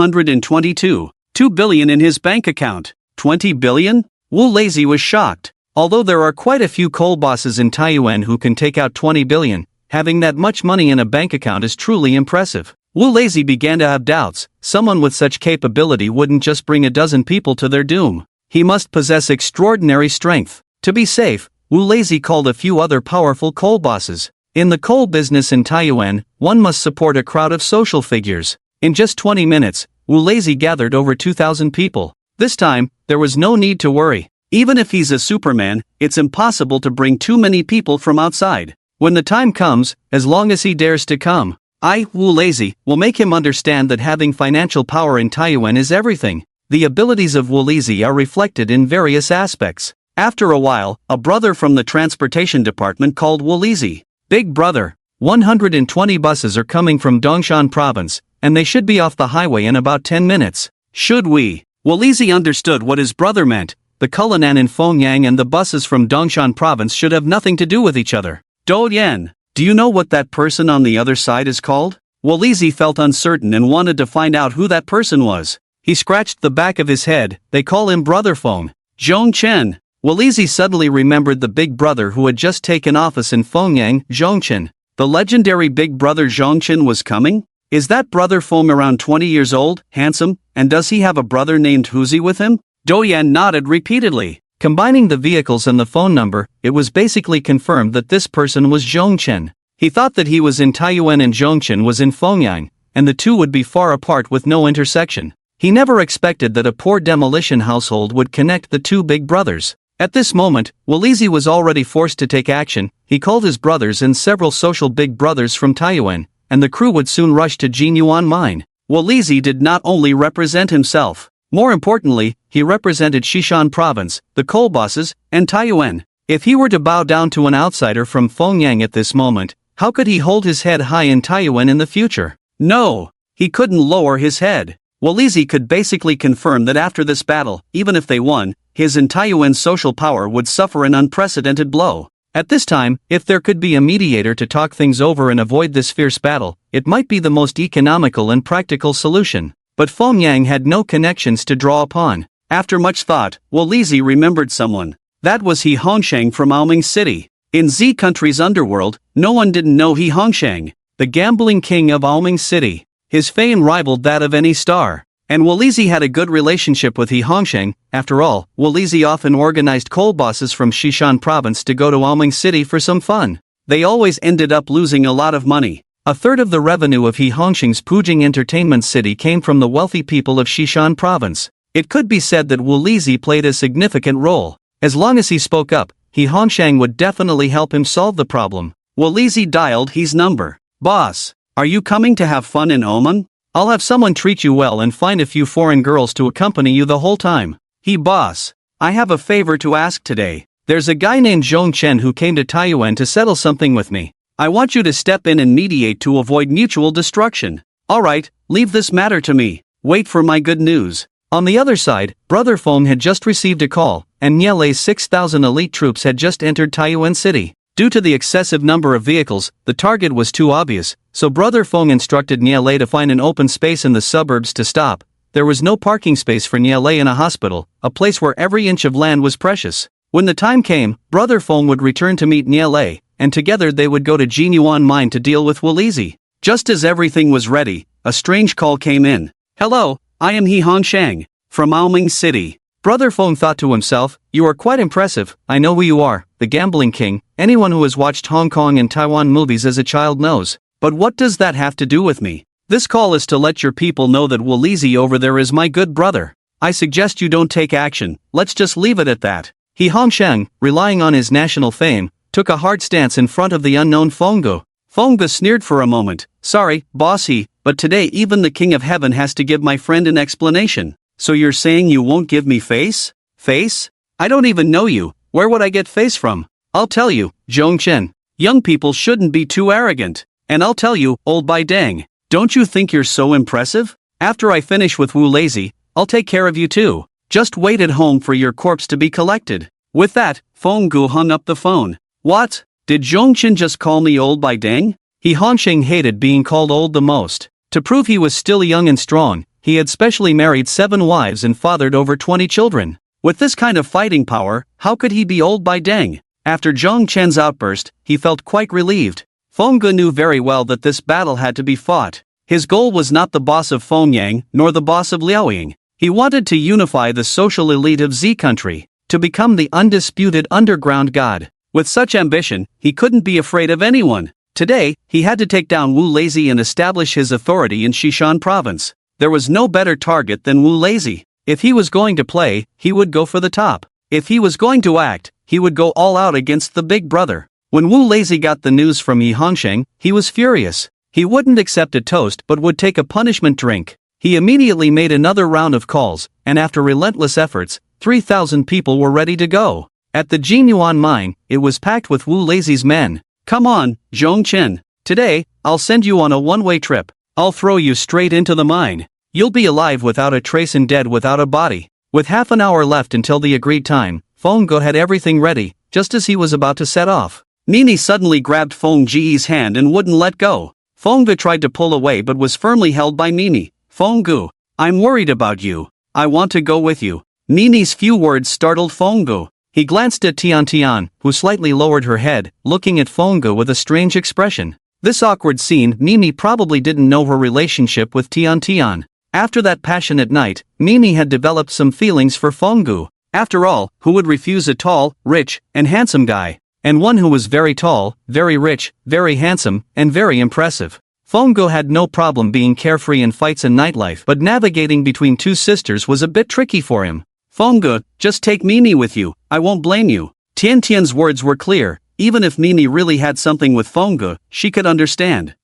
billion in his bank account. 20 billion? Wu Lazy was shocked. Although there are quite a few coal bosses in Taiyuan who can take out 20 billion, having that much money in a bank account is truly impressive. Wu Lazy began to have doubts. Someone with such capability wouldn't just bring a dozen people to their doom. He must possess extraordinary strength. To be safe, Wu Lazy called a few other powerful coal bosses. In the coal business in Taiyuan, one must support a crowd of social figures. In just 20 minutes, Wu Lazy gathered over 2,000 people. This time, there was no need to worry. Even if he's a Superman, it's impossible to bring too many people from outside. When the time comes, as long as he dares to come, I, Wu Lazy, will make him understand that having financial power in Taiyuan is everything. The abilities of Wu Lazy are reflected in various aspects. After a while, a brother from the transportation department called Wu Lazy. Big brother, 120 buses are coming from Dongshan province, and they should be off the highway in about 10 minutes. Should we? Wu Lazy understood what his brother meant. The Cullinan in Fengyang and the buses from Dongshan province should have nothing to do with each other. Douyan, do you know what that person on the other side is called? Wu Lazy felt uncertain and wanted to find out who that person was. He scratched the back of his head. They call him Brother Feng. Zhong Chen. Wu Lazy suddenly remembered the big brother who had just taken office in Fengyang, Zhong Chen. The legendary big brother Zhong Chen was coming? Is that Brother Feng around 20 years old, handsome, and does he have a brother named Huzi with him? Douyan nodded repeatedly. Combining the vehicles and the phone number, it was basically confirmed that this person was Zhong Chen. He thought that he was in Taiyuan and Zhong Chen was in Fengyang, and the two would be far apart with no intersection. He never expected that a poor demolition household would connect the two big brothers. At this moment, Wu Lazy was already forced to take action. He called his brothers and several social big brothers from Taiyuan, and the crew would soon rush to Jinyuan mine. Wu Lazy did not only represent himself. More importantly, he represented Xishan province, the coal bosses, and Taiyuan. If he were to bow down to an outsider from Fengyang at this moment, how could he hold his head high in Taiyuan in the future? No, he couldn't lower his head. Wu Lazy could basically confirm that after this battle, even if they won, his and Taiyuan's social power would suffer an unprecedented blow. At this time, if there could be a mediator to talk things over and avoid this fierce battle, it might be the most economical and practical solution. But Fengyang had no connections to draw upon. After much thought, Wu Lazy remembered someone. That was He Hongshang from Aoming City. In Z country's underworld, no one didn't know He Hongshang, the gambling king of Aoming City. His fame rivaled that of any star. And Wu Lazy had a good relationship with He Hongshang. After all, Wu Lazy often organized coal bosses from Xishan province to go to Aoming City for some fun. They always ended up losing a lot of money. A third of the revenue of He Hongshang's Pujing Entertainment City came from the wealthy people of Xishan province. It could be said that Wu Lazy played a significant role. As long as he spoke up, He Hongshang would definitely help him solve the problem. Wu Lazy dialed his number. Boss, are you coming to have fun in Oman? I'll have someone treat you well and find a few foreign girls to accompany you the whole time. Boss, I have a favor to ask today. There's a guy named Zhong Chen who came to Taiyuan to settle something with me. I want you to step in and mediate to avoid mutual destruction. Alright, leave this matter to me. Wait for my good news. On the other side, Brother Feng had just received a call. and Nielei's 6,000 elite troops had just entered Taiyuan City. Due to the excessive number of vehicles, the target was too obvious, so Brother Feng instructed Nielei to find an open space in the suburbs to stop. There was no parking space for Nielei in a hospital, a place where every inch of land was precious. When the time came, Brother Feng would return to meet Nielei, and together they would go to Jinyuan Mine to deal with Wulizi. Just as everything was ready, a strange call came in. "Hello, I am He Hongshang, from Aoming City." Brother Feng thought to himself, "You are quite impressive, I know who you are, the gambling king. Anyone who has watched Hong Kong and Taiwan movies as a child knows. But what does that have to do with me? This call is to let your people know that Wulizi over there is my good brother. I suggest you don't take action, let's just leave it at that." He Hongshang, relying on his national fame, took a hard stance in front of the unknown Fenggu. Fenggu sneered for a moment. "Sorry, boss he, but today even the King of Heaven has to give my friend an explanation. So you're saying you won't give me face? Face? I don't even know you, where would I get face from? I'll tell you, Zhongchen. Young people shouldn't be too arrogant. And I'll tell you, old Bai Deng, don't you think you're so impressive? After I finish with Wulizi, I'll take care of you too. Just wait at home for your corpse to be collected." With that, Fenggu hung up the phone. What? Did Zhongchen just call me old Bai Deng? He Hongsheng hated being called old the most. To prove he was still young and strong, he had specially married 7 wives and fathered over 20 children. With this kind of fighting power, how could he be old Bai Deng? After Zhong Chen's outburst, he felt quite relieved. Fenggu knew very well that this battle had to be fought. His goal was not the boss of Fengyang, nor the boss of Liaoying. He wanted to unify the social elite of Z country, to become the undisputed underground god. With such ambition, he couldn't be afraid of anyone. Today, he had to take down Wulizi and establish his authority in Xishan province. There was no better target than Wulizi. If he was going to play, he would go for the top. If he was going to act, he would go all out against the big brother. When Wulizi got the news from Yi Hongsheng, he was furious. He wouldn't accept a toast but would take a punishment drink. He immediately made another round of calls, and after relentless efforts, 3,000 people were ready to go. At the Jinyuan mine, it was packed with Wulizi's men. "Come on, Zhongchen. Today, I'll send you on a one-way trip. I'll throw you straight into the mine. You'll be alive without a trace and dead without a body." With half an hour left until the agreed time, Fenggu had everything ready, just as he was about to set off. Nini suddenly grabbed Feng Ji's hand and wouldn't let go. Fenggu tried to pull away but was firmly held by Nini. "Fenggu, I'm worried about you. I want to go with you." Nini's few words startled Fenggu. He glanced at Tian, who slightly lowered her head, looking at Fenggu with a strange expression. This awkward scene, Nini probably didn't know her relationship with Tian. After that passionate night, Nini had developed some feelings for Fenggu. After all, who would refuse a tall, rich, and handsome guy? And one who was very tall, very rich, very handsome, and very impressive. Fenggu had no problem being carefree in fights and nightlife, but navigating between two sisters was a bit tricky for him. "Fenggu, just take Nini with you, I won't blame you." Tian's words were clear. Even if Nini really had something with Fenggu, she could understand.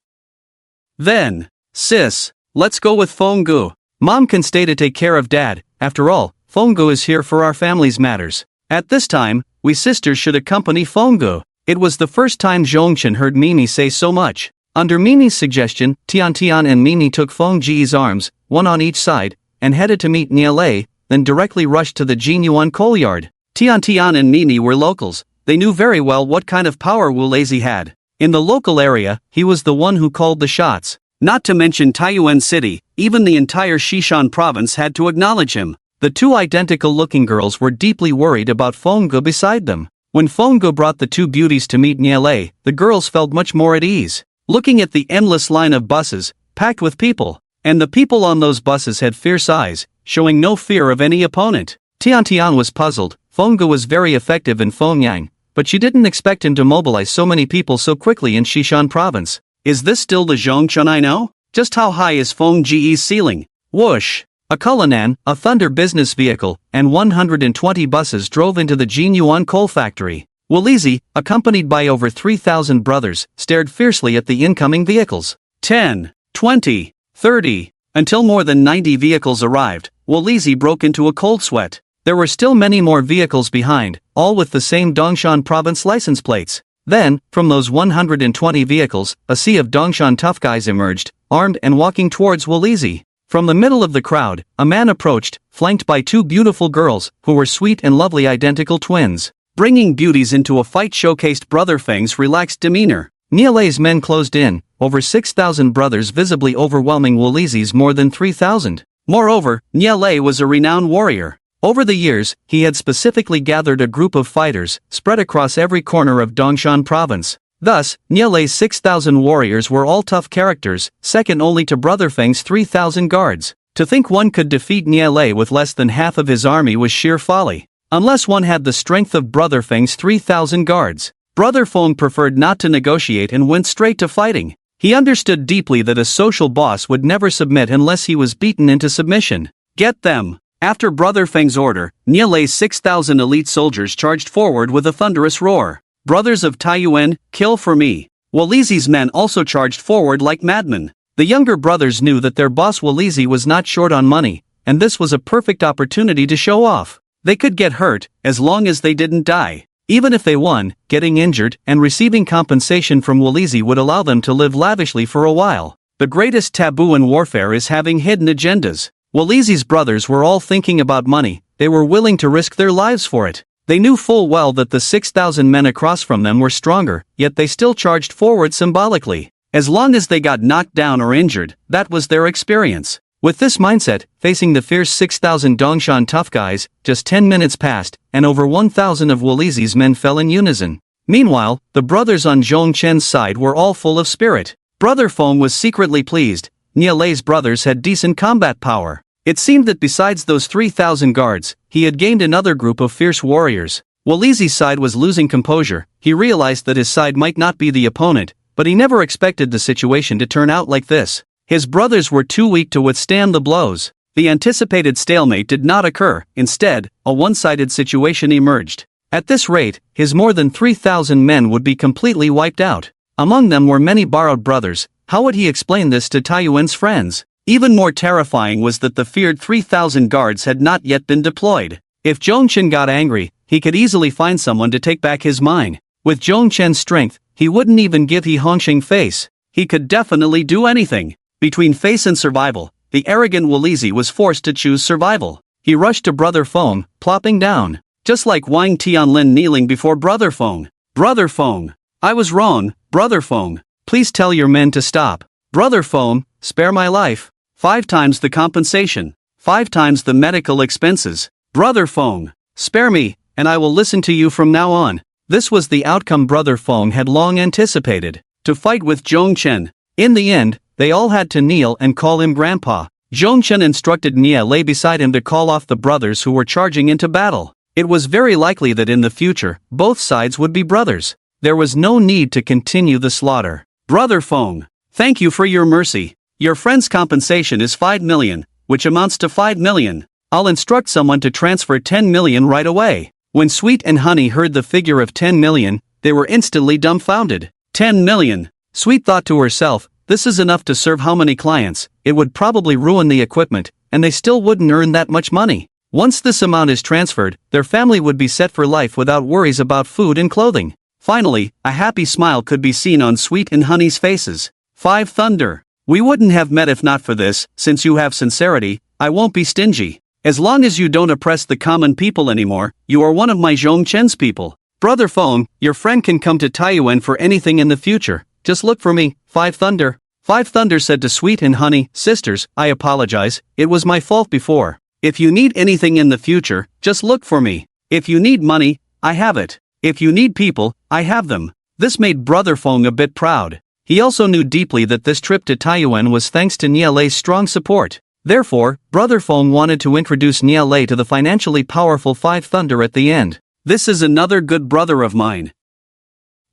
"Then, sis, let's go with Fenggu. Mom can stay to take care of Dad. After all, Fenggu is here for our family's matters. At this time, we sisters should accompany Fenggu." It was the first time Zhongchen heard Nini say so much. Under Nini's suggestion, Tian and Nini took Feng Ji's arms, one on each side, and headed to meet Nielei, then directly rushed to the Jinyuan coal yard. Tian and Nini were locals. They knew very well what kind of power Wulizi had. In the local area, he was the one who called the shots. Not to mention Taiyuan City, even the entire Xishan province had to acknowledge him. The two identical-looking girls were deeply worried about Fenggu beside them. When Fenggu brought the two beauties to meet Nielei, the girls felt much more at ease. Looking at the endless line of buses, packed with people, and the people on those buses had fierce eyes, showing no fear of any opponent. Tian was puzzled. Fenggu was very effective in Fengyang, but she didn't expect him to mobilize so many people so quickly in Xishan province. Is this still the Zhongchen I know? Just how high is Feng Ji's ceiling? Whoosh! A Cullinan, a Thunder business vehicle, and 120 buses drove into the Jinyuan coal factory. Wulizi, accompanied by over 3,000 brothers, stared fiercely at the incoming vehicles. 10, 20, 30, until more than 90 vehicles arrived. Wulizi broke into a cold sweat. There were still many more vehicles behind, all with the same Dongshan province license plates. Then, from those 120 vehicles, a sea of Dongshan tough guys emerged, armed and walking towards Wulizi. From the middle of the crowd, a man approached, flanked by two beautiful girls, who were sweet and lovely identical twins. Bringing beauties into a fight showcased Brother Feng's relaxed demeanor. Niale's men closed in, over 6,000 brothers visibly overwhelming Wu Lizi's more than 3,000. Moreover, Niale was a renowned warrior. Over the years, he had specifically gathered a group of fighters, spread across every corner of Dongshan province. Thus, Niale's 6,000 warriors were all tough characters, second only to Brother Feng's 3,000 guards. To think one could defeat Niale with less than half of his army was sheer folly. Unless one had the strength of Brother Feng's 3,000 guards. Brother Feng preferred not to negotiate and went straight to fighting. He understood deeply that a social boss would never submit unless he was beaten into submission. Get them! After Brother Feng's order, Niale's 6,000 elite soldiers charged forward with a thunderous roar. Brothers of Taiyuan, kill for me. Wu Lizi's men also charged forward like madmen. The younger brothers knew that their boss Wu Lizi was not short on money, and this was a perfect opportunity to show off. They could get hurt, as long as they didn't die. Even if they won, getting injured and receiving compensation from Wu Lizi would allow them to live lavishly for a while. The greatest taboo in warfare is having hidden agendas. Wu Lizi's brothers were all thinking about money, they were willing to risk their lives for it. They knew full well that the 6,000 men across from them were stronger, yet they still charged forward symbolically. As long as they got knocked down or injured, that was their experience. With this mindset, facing the fierce 6,000 Dongshan tough guys, just 10 minutes passed, and over 1,000 of Wu Lizi's men fell in unison. Meanwhile, the brothers on Zhong Chen's side were all full of spirit. Brother Feng was secretly pleased. Niale's brothers had decent combat power. It seemed that besides those 3,000 guards, he had gained another group of fierce warriors. Wu Lizi's side was losing composure. He realized that his side might not be the opponent, but he never expected the situation to turn out like this. His brothers were too weak to withstand the blows. The anticipated stalemate did not occur. Instead, a one-sided situation emerged. At this rate, his more than 3,000 men would be completely wiped out. Among them were many borrowed brothers. How would he explain this to Taiyuan's friends? Even more terrifying was that the feared 3,000 guards had not yet been deployed. If Zhongchen got angry, he could easily find someone to take back his mine. With Zhongchen's strength, he wouldn't even give He Hongxing face. He could definitely do anything. Between face and survival, the arrogant Wu Lizi was forced to choose survival. He rushed to Brother Feng, plopping down. Just like Wang Tianlin kneeling before Brother Feng. Brother Feng. I was wrong, Brother Feng. Please tell your men to stop. Brother Feng, spare my life. 5 times the compensation. 5 times the medical expenses. Brother Feng, spare me, and I will listen to you from now on. This was the outcome Brother Feng had long anticipated. To fight with Zhongchen. In the end, they all had to kneel and call him Grandpa. Zhongchen instructed Niale beside him to call off the brothers who were charging into battle. It was very likely that in the future, both sides would be brothers. There was no need to continue the slaughter. Brother Feng, thank you for your mercy. Your friend's compensation is 5 million, which amounts to 5 million. I'll instruct someone to transfer 10 million right away. When Sweet and Honey heard the figure of 10 million, they were instantly dumbfounded. 10 million. Sweet thought to herself, this is enough to serve how many clients? It would probably ruin the equipment, and they still wouldn't earn that much money. Once this amount is transferred, their family would be set for life without worries about food and clothing. Finally, a happy smile could be seen on Sweet and Honey's faces. 5 Thunder. We wouldn't have met if not for this. Since you have sincerity, I won't be stingy. As long as you don't oppress the common people anymore, you are one of my Zhongchen's people. Brother Feng, your friend can come to Taiyuan for anything in the future. Just look for me. 5 Thunder. 5 Thunder said to Sweet and Honey, sisters, I apologize, it was my fault before. If you need anything in the future, just look for me. If you need money, I have it. If you need people, I have them. This made Brother Feng a bit proud. He also knew deeply that this trip to Taiyuan was thanks to Niale's strong support. Therefore, Brother Feng wanted to introduce Niale to the financially powerful 5 Thunder at the end. This is another good brother of mine.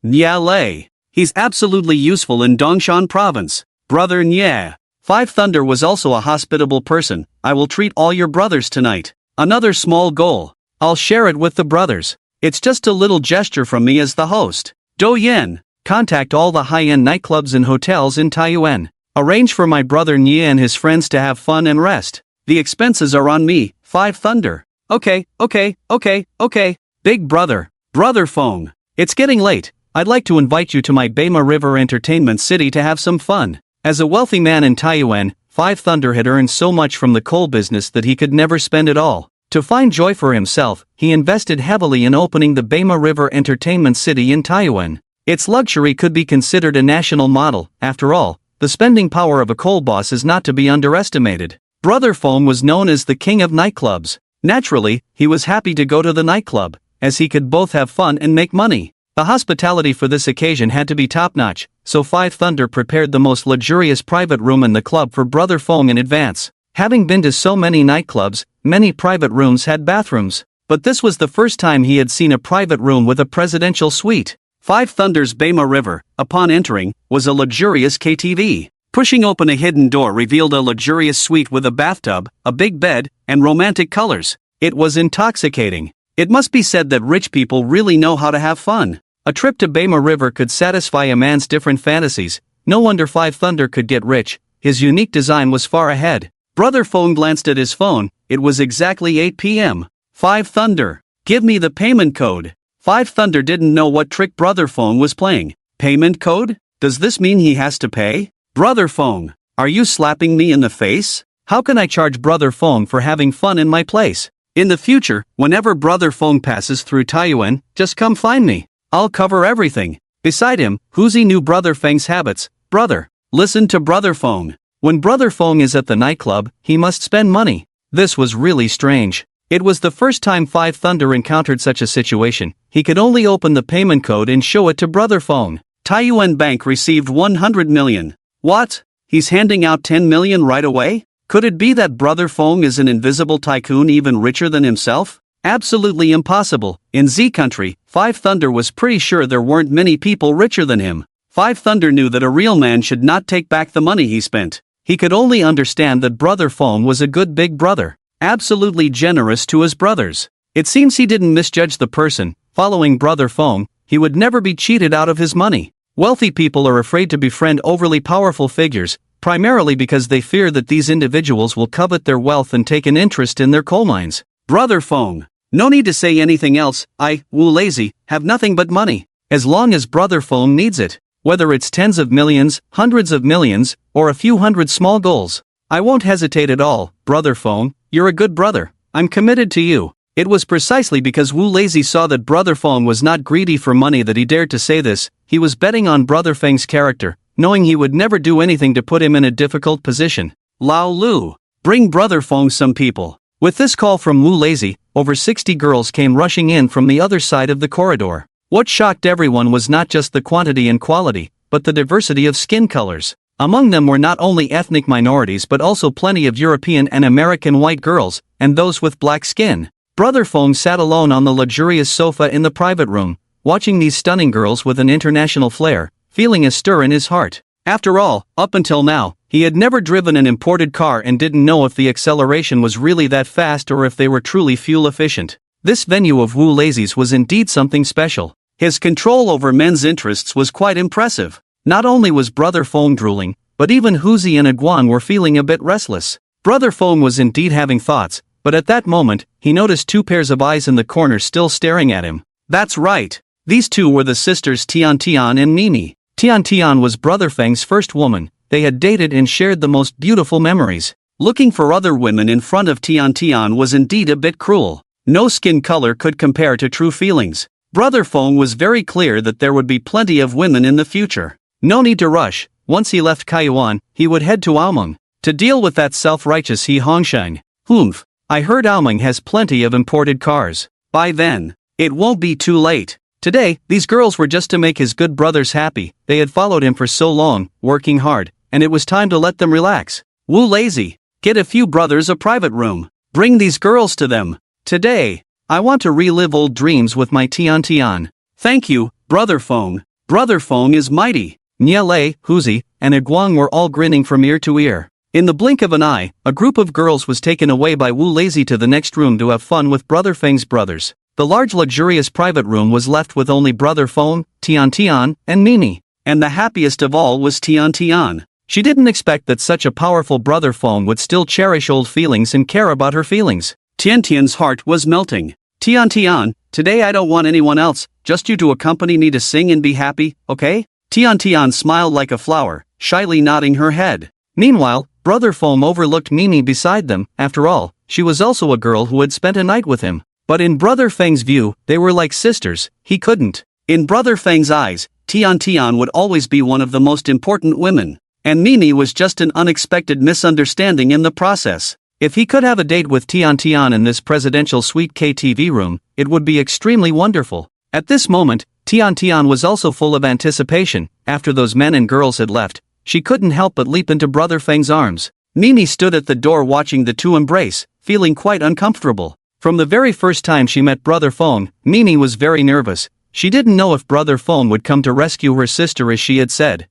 Niale. He's absolutely useful in Dongshan province. Brother Nye. 5 Thunder was also a hospitable person. I will treat all your brothers tonight. Another small goal. I'll share it with the brothers. It's just a little gesture from me as the host. Do Yen. Contact all the high-end nightclubs and hotels in Taiyuan. Arrange for my brother Nye and his friends to have fun and rest. The expenses are on me, 5 Thunder. Okay. Big brother. Brother Feng. It's getting late. I'd like to invite you to my Beima River Entertainment City to have some fun. As a wealthy man in Taiyuan, Five Thunder had earned so much from the coal business that he could never spend it all. To find joy for himself, he invested heavily in opening the Bema River Entertainment City in Taiyuan. Its luxury could be considered a national model. After all, the spending power of a coal boss is not to be underestimated. Brother Fong was known as the king of nightclubs. Naturally, he was happy to go to the nightclub, as he could both have fun and make money. The hospitality for this occasion had to be top-notch, so Five Thunder prepared the most luxurious private room in the club for Brother Fong in advance. Having been to so many nightclubs, many private rooms had bathrooms, but this was the first time he had seen a private room with a presidential suite. Five Thunder's Bema River, upon entering, was a luxurious KTV. Pushing open a hidden door revealed a luxurious suite with a bathtub, a big bed, and romantic colors. It was intoxicating. It must be said that rich people really know how to have fun. A trip to Bema River could satisfy a man's different fantasies. No wonder Five Thunder could get rich. His unique design was far ahead. Brother Fong glanced at his phone. It was exactly 8 p.m. Five Thunder, give me the payment code. Five Thunder didn't know what trick Brother Fong was playing. Payment code? Does this mean he has to pay? Brother Fong, are you slapping me in the face? How can I charge Brother Fong for having fun in my place? In the future, whenever Brother Fong passes through Taiyuan, just come find me. I'll cover everything. Beside him, Huzi knew Brother Feng's habits. Brother, listen to Brother Fong. When Brother Fong is at the nightclub, he must spend money. This was really strange. It was the first time Five Thunder encountered such a situation. He could only open the payment code and show it to Brother Fong. Taiyuan Bank received 100 million. What? He's handing out 10 million right away? Could it be that Brother Fong is an invisible tycoon even richer than himself? Absolutely impossible. In Z Country, Five Thunder was pretty sure there weren't many people richer than him. Five Thunder knew that a real man should not take back the money he spent. He could only understand that Brother Fong was a good big brother, absolutely generous to his brothers. It seems he didn't misjudge the person. Following Brother Fong, he would never be cheated out of his money. Wealthy people are afraid to befriend overly powerful figures, primarily because they fear that these individuals will covet their wealth and take an interest in their coal mines. Brother Fong, no need to say anything else. Wu Lazy, have nothing but money. As long as Brother Fong needs it. Whether it's tens of millions, hundreds of millions, or a few hundred small goals. I won't hesitate at all. Brother Fong, you're a good brother. I'm committed to you. It was precisely because Wu Lazy saw that Brother Fong was not greedy for money that he dared to say this. He was betting on Brother Feng's character, knowing he would never do anything to put him in a difficult position. Lao Lu, bring Brother Fong some people. With this call from Wu Lazy, over 60 girls came rushing in from the other side of the corridor. What shocked everyone was not just the quantity and quality, but the diversity of skin colors. Among them were not only ethnic minorities but also plenty of European and American white girls, and those with black skin. Brother Fong sat alone on the luxurious sofa in the private room, watching these stunning girls with an international flair, feeling a stir in his heart. After all, up until now, he had never driven an imported car and didn't know if the acceleration was really that fast or if they were truly fuel efficient. This venue of Wu Lazy's was indeed something special. His control over men's interests was quite impressive. Not only was Brother Fong drooling, but even Huzi and Aguan were feeling a bit restless. Brother Fong was indeed having thoughts, but at that moment, he noticed two pairs of eyes in the corner still staring at him. That's right. These two were the sisters Tian Tian and Mimi. Tian Tian was Brother Feng's first woman. They had dated and shared the most beautiful memories. Looking for other women in front of Tian Tian was indeed a bit cruel. No skin color could compare to true feelings. Brother Fong was very clear that there would be plenty of women in the future. No need to rush. Once he left Taiyuan, he would head to Aoming to deal with that self-righteous He Hongsheng. Humph. I heard Aoming has plenty of imported cars. By then, it won't be too late. Today, these girls were just to make his good brothers happy. They had followed him for so long, working hard, and it was time to let them relax. Wu Lazy, get a few brothers a private room. Bring these girls to them. Today, I want to relive old dreams with my Tian Tian. Thank you, Brother Fong. Brother Fong is mighty. Nye Lei, Huzi, and Aguang were all grinning from ear to ear. In the blink of an eye, a group of girls was taken away by Wu Lazy to the next room to have fun with Brother Feng's brothers. The large luxurious private room was left with only Brother Fong, Tian Tian, and Mimi. And the happiest of all was Tian Tian. She didn't expect that such a powerful Brother Fong would still cherish old feelings and care about her feelings. Tian Tian's heart was melting. Tian Tian, today I don't want anyone else, just you to accompany me to sing and be happy, okay? Tian Tian smiled like a flower, shyly nodding her head. Meanwhile, Brother Feng overlooked Mimi beside them. After all, she was also a girl who had spent a night with him. But in Brother Feng's view, they were like sisters. He couldn't. In Brother Feng's eyes, Tian Tian would always be one of the most important women. And Mimi was just an unexpected misunderstanding in the process. If he could have a date with Tian Tian in this presidential suite KTV room, it would be extremely wonderful. At this moment, Tian Tian was also full of anticipation. After those men and girls had left, she couldn't help but leap into Brother Feng's arms. Mimi stood at the door watching the two embrace, feeling quite uncomfortable. From the very first time she met Brother Feng, Mimi was very nervous. She didn't know if Brother Feng would come to rescue her sister as she had said.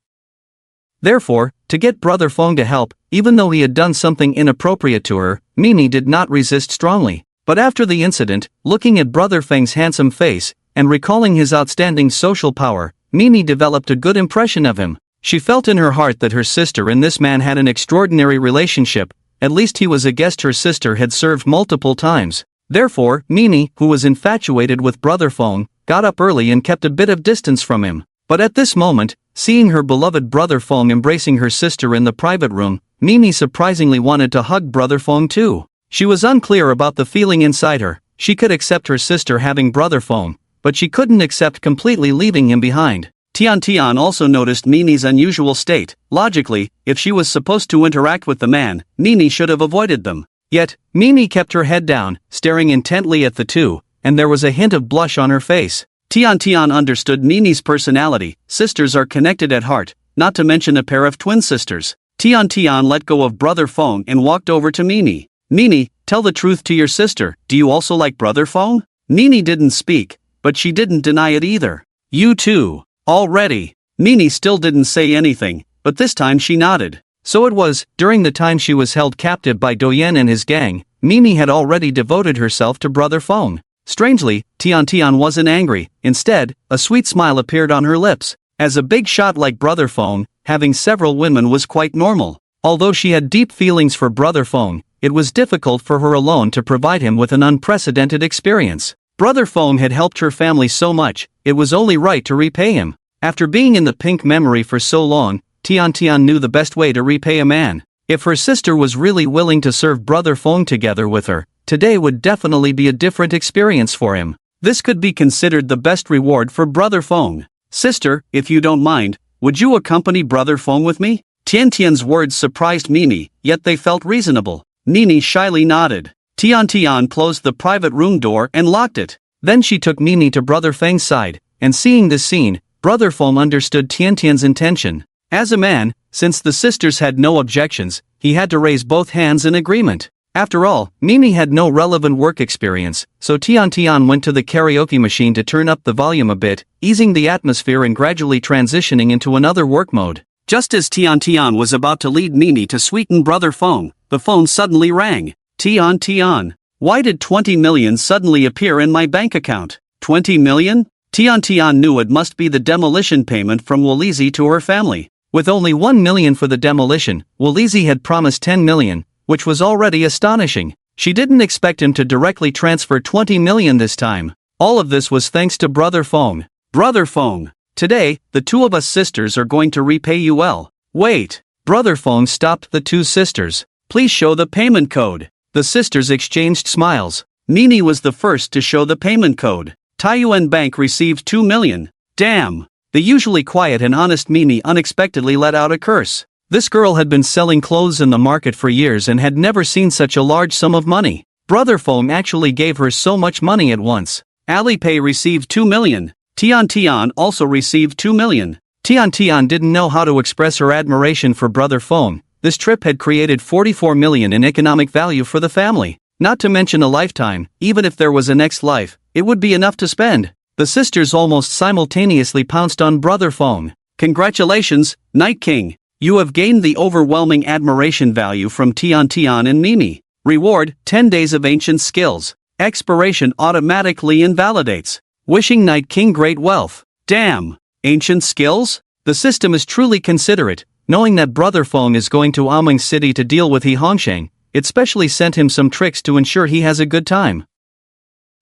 Therefore, to get Brother Feng to help, even though he had done something inappropriate to her, Mimi did not resist strongly. But after the incident, looking at Brother Feng's handsome face, and recalling his outstanding social power, Mimi developed a good impression of him. She felt in her heart that her sister and this man had an extraordinary relationship. At least he was a guest her sister had served multiple times. Therefore, Mimi, who was infatuated with Brother Feng, got up early and kept a bit of distance from him. But at this moment, seeing her beloved Brother Feng embracing her sister in the private room, Mimi surprisingly wanted to hug Brother Feng too. She was unclear about the feeling inside her. She could accept her sister having Brother Feng, but she couldn't accept completely leaving him behind. Tian Tian also noticed Mimi's unusual state. Logically, if she was supposed to interact with the man, Mimi should have avoided them. Yet, Mimi kept her head down, staring intently at the two, and there was a hint of blush on her face. Tian Tian understood Mimi's personality. Sisters are connected at heart, not to mention a pair of twin sisters. Tian Tian let go of Brother Feng and walked over to Mimi. Mimi, tell the truth to your sister, do you also like Brother Feng? Mimi didn't speak, but she didn't deny it either. You too. Already. Mimi still didn't say anything, but this time she nodded. So it was, during the time she was held captive by Doyen and his gang, Mimi had already devoted herself to Brother Feng. Strangely, Tian Tian wasn't angry. Instead, a sweet smile appeared on her lips. As a big shot like Brother Feng, having several women was quite normal. Although she had deep feelings for Brother Feng, it was difficult for her alone to provide him with an unprecedented experience. Brother Feng had helped her family so much, it was only right to repay him. After being in the pink memory for so long, Tian Tian knew the best way to repay a man. If her sister was really willing to serve Brother Feng together with her, today would definitely be a different experience for him. This could be considered the best reward for Brother Feng. Sister, if you don't mind, would you accompany Brother Feng with me? Tian Tian's words surprised Mimi, yet they felt reasonable. Mimi shyly nodded. Tian Tian closed the private room door and locked it. Then she took Mimi to Brother Feng's side, and seeing this scene, Brother Feng understood Tian Tian's intention. As a man, since the sisters had no objections, he had to raise both hands in agreement. After all, Mimi had no relevant work experience, so Tian Tian went to the karaoke machine to turn up the volume a bit, easing the atmosphere and gradually transitioning into another work mode. Just as Tian Tian was about to lead Mimi to sweeten Brother Feng, the phone suddenly rang. Tian Tian, why did 20 million suddenly appear in my bank account? 20 million? Tian Tian knew it must be the demolition payment from Wolizi to her family. With only 1 million for the demolition, Wolizi had promised 10 million, which was already astonishing. She didn't expect him to directly transfer 20 million this time. All of this was thanks to Brother Feng. Brother Feng, today, the two of us sisters are going to repay you well. Wait. Brother Feng stopped the two sisters. Please show the payment code. The sisters exchanged smiles. Mimi was the first to show the payment code. Taiyuan Bank received 2 million. Damn. The usually quiet and honest Mimi unexpectedly let out a curse. This girl had been selling clothes in the market for years and had never seen such a large sum of money. Brother Feng actually gave her so much money at once. Alipay received 2 million. Tian Tian also received 2 million. Tian Tian didn't know how to express her admiration for Brother Feng. This trip had created 44 million in economic value for the family. Not to mention a lifetime. Even if there was a next life, it would be enough to spend. The sisters almost simultaneously pounced on Brother Feng. Congratulations, Night King. You have gained the overwhelming admiration value from Tian Tian and Mimi. Reward, 10 days of ancient skills. Expiration automatically invalidates. Wishing Night King great wealth. Damn. Ancient skills? The system is truly considerate. Knowing that Brother Feng is going to Aming City to deal with He Hongsheng, it specially sent him some tricks to ensure he has a good time.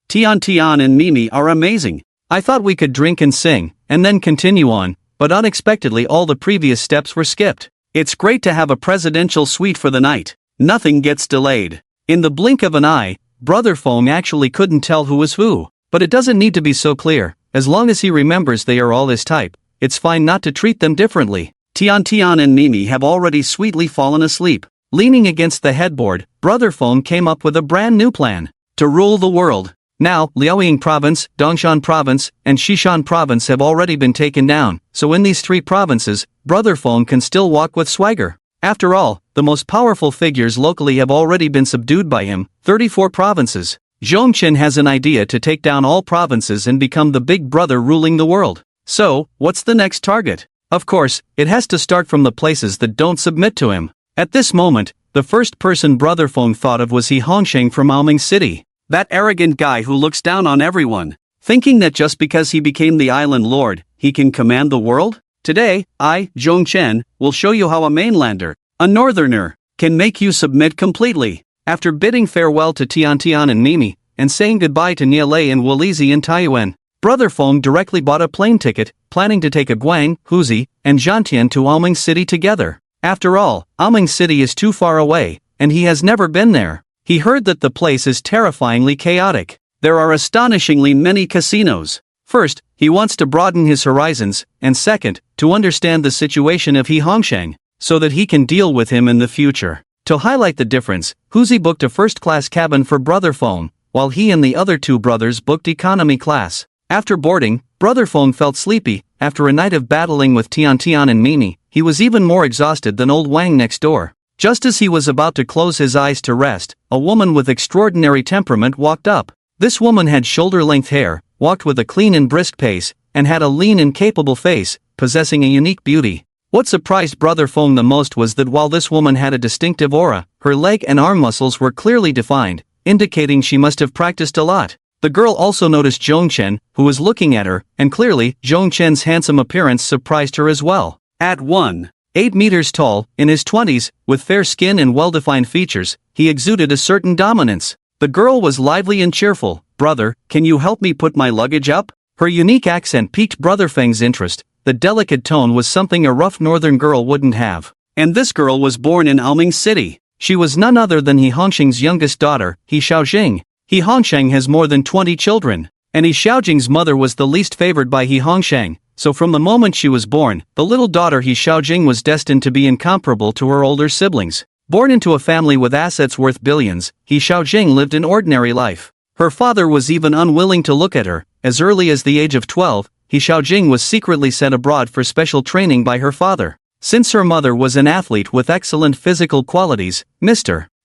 Tian Tian and Mimi are amazing. I thought we could drink and sing, and then continue on, but unexpectedly all the previous steps were skipped. It's great to have a presidential suite for the night. Nothing gets delayed. In the blink of an eye, Brother Fong actually couldn't tell who was who. But it doesn't need to be so clear. As long as he remembers they are all his type, it's fine not to treat them differently. Tian Tian and Mimi have already sweetly fallen asleep. Leaning against the headboard, Brother Fong came up with a brand new plan. To rule the world. Now, Liaoying Province, Dongshan Province, and Xishan Province have already been taken down, so in these 3 provinces, Brother Fong can still walk with swagger. After all, the most powerful figures locally have already been subdued by him, 34 provinces. Zhongchen has an idea to take down all provinces and become the big brother ruling the world. So, what's the next target? Of course, it has to start from the places that don't submit to him. At this moment, the first person Brother Fong thought of was He Hongsheng from Aoming City. That arrogant guy who looks down on everyone, thinking that just because he became the island lord, he can command the world? Today, I, Zhongchen, will show you how a mainlander, a northerner, can make you submit completely. After bidding farewell to Tian Tian and Mimi, and saying goodbye to Nielei and Wulizi in Taiyuan, Brother Fong directly bought a plane ticket, planning to take a Guang, Huzi, and Zhantian to Aoming City together. After all, Aoming City is too far away, and he has never been there. He heard that the place is terrifyingly chaotic. There are astonishingly many casinos. First, he wants to broaden his horizons, and second, to understand the situation of He Hongsheng, so that he can deal with him in the future. To highlight the difference, Huzi booked a first-class cabin for Brother Fong, while he and the other 2 brothers booked economy class. After boarding, Brother Fong felt sleepy. After a night of battling with Tian Tian and Mimi, he was even more exhausted than old Wang next door. Just as he was about to close his eyes to rest, a woman with extraordinary temperament walked up. This woman had shoulder-length hair, walked with a clean and brisk pace, and had a lean and capable face, possessing a unique beauty. What surprised Brother Fong the most was that while this woman had a distinctive aura, her leg and arm muscles were clearly defined, indicating she must have practiced a lot. The girl also noticed Zhongchen, who was looking at her, and clearly, Zhongchen's handsome appearance surprised her as well. At 1.8 meters tall, in his 20s, with fair skin and well-defined features, he exuded a certain dominance. The girl was lively and cheerful. "Brother, can you help me put my luggage up?" Her unique accent piqued Brother Feng's interest. The delicate tone was something a rough northern girl wouldn't have. And this girl was born in Aoming City. She was none other than He Hongsheng's youngest daughter, He Xiaojing. He Hongsheng has more than 20 children, and He Xiaojing's mother was the least favored by He Hongsheng, so from the moment she was born, the little daughter He Xiaojing was destined to be incomparable to her older siblings. Born into a family with assets worth billions, He Xiaojing lived an ordinary life. Her father was even unwilling to look at her. As early as the age of 12, He Xiaojing was secretly sent abroad for special training by her father. Since her mother was an athlete with excellent physical qualities,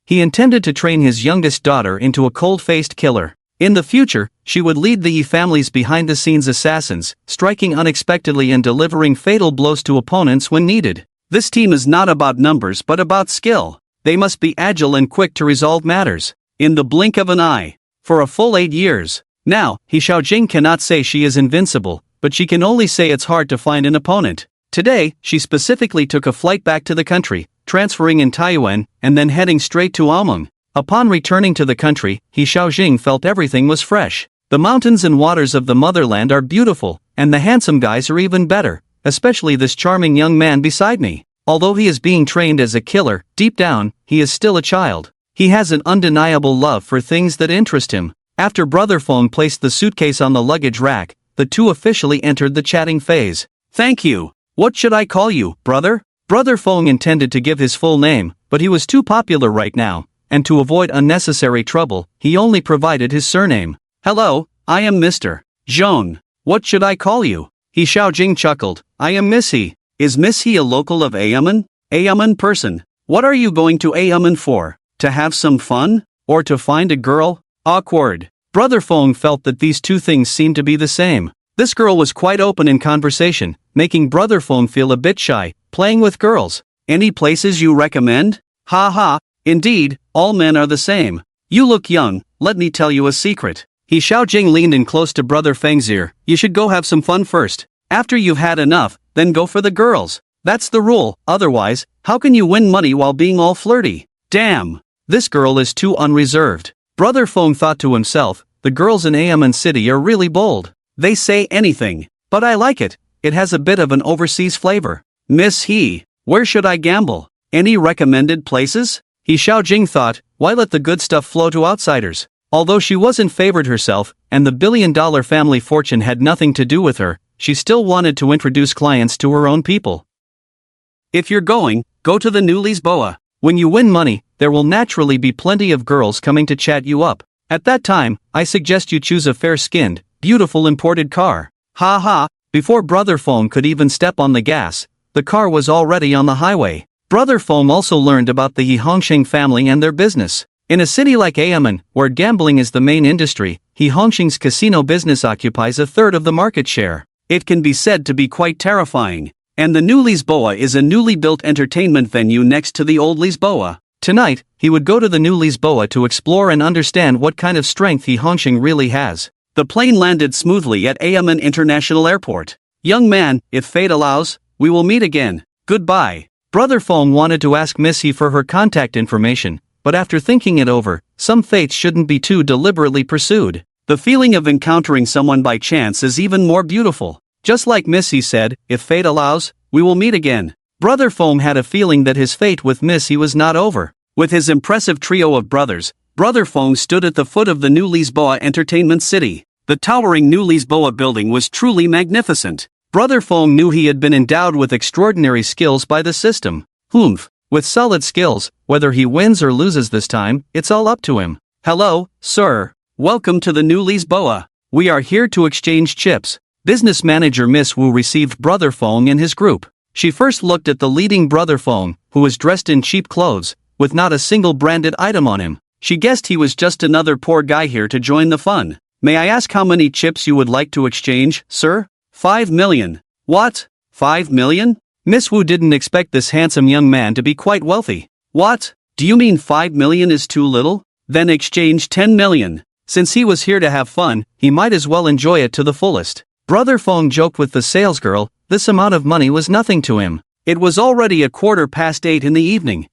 he intended to train his youngest daughter into a cold-faced killer. In the future, she would lead the Yi family's behind-the-scenes assassins, striking unexpectedly and delivering fatal blows to opponents when needed. This team is not about numbers but about skill. They must be agile and quick to resolve matters, in the blink of an eye. For a full 8 years. Now, He Xiaojing cannot say she is invincible, but she can only say it's hard to find an opponent. Today, she specifically took a flight back to the country, transferring in Taiyuan, and then heading straight to Aoming. Upon returning to the country, He Xiaojing felt everything was fresh. The mountains and waters of the motherland are beautiful, and the handsome guys are even better, especially this charming young man beside me. Although he is being trained as a killer, deep down, he is still a child. He has an undeniable love for things that interest him. After Brother Fong placed the suitcase on the luggage rack, the two officially entered the chatting phase. "Thank you. What should I call you, brother?" Brother Fong intended to give his full name, but he was too popular right now, and to avoid unnecessary trouble, he only provided his surname. "Hello, I am Mr. Zhong. What should I call you?" He Xiaojing chuckled. "I am Miss He. Is Miss He a local of Aoming? Aoming person. What are you going to Aoming for? To have some fun? Or to find a girl? Awkward." Brother Fong felt that these two things seemed to be the same. This girl was quite open in conversation, making Brother Fong feel a bit shy, playing with girls. "Any places you recommend?" "Ha ha, indeed, all men are the same. You look young, let me tell you a secret." He Xiaojing leaned in close to Brother Feng's ear. "You should go have some fun first. After you've had enough, then go for the girls. That's the rule, otherwise, how can you win money while being all flirty? Damn, this girl is too unreserved." Brother Fong thought to himself, the girls in Aoming City are really bold. They say anything. But I like it, it has a bit of an overseas flavor. "Miss He, Where should I gamble? Any recommended places? He Xiaojing thought, why let the good stuff flow to outsiders? Although she wasn't favored herself, and the billion-dollar family fortune had nothing to do with her, she still wanted to introduce clients to her own people. If you're going, go to the New Lisboa. When you win money, there will naturally be plenty of girls coming to chat you up. At that time, I suggest you choose a fair-skinned, beautiful imported car. Ha ha, before Brother Feng could even step on the gas, the car was already on the highway. Brother Feng also learned about the He Hongxing family and their business. In a city like Xiamen, where gambling is the main industry, He Hongxing's casino business occupies a third of the market share. It can be said to be quite terrifying. And the New Lisboa is a newly built entertainment venue next to the old Lisboa. Tonight, he would go to the New Lisboa to explore and understand what kind of strength He Hongxing really has. The plane landed smoothly at Xiamen International Airport. Young man, if fate allows, we will meet again. Goodbye. Brother Feng wanted to ask Miss He for her contact information, but after thinking it over, some fates shouldn't be too deliberately pursued. The feeling of encountering someone by chance is even more beautiful. Just like Miss He said, if fate allows, we will meet again. Brother Feng had a feeling that his fate with Miss He was not over. With his impressive trio of brothers, Brother Feng stood at the foot of the New Lisboa Entertainment City. The towering New Lisboa building was truly magnificent. Brother Feng knew he had been endowed with extraordinary skills by the system. With solid skills, whether he wins or loses this time, it's all up to him. Hello, sir. Welcome to the New Lisboa. We are here to exchange chips. Business manager Miss Wu received Brother Feng and his group. She first looked at the leading Brother Feng, who was dressed in cheap clothes, with not a single branded item on him. She guessed he was just another poor guy here to join the fun. May I ask how many chips you would like to exchange, sir? 5 million. What? 5 million? Miss Wu didn't expect this handsome young man to be quite wealthy. What? Do you mean 5 million is too little? Then exchange 10 million. Since he was here to have fun, he might as well enjoy it to the fullest. Brother Feng joked with the salesgirl, this amount of money was nothing to him. It was already 8:15 in the evening.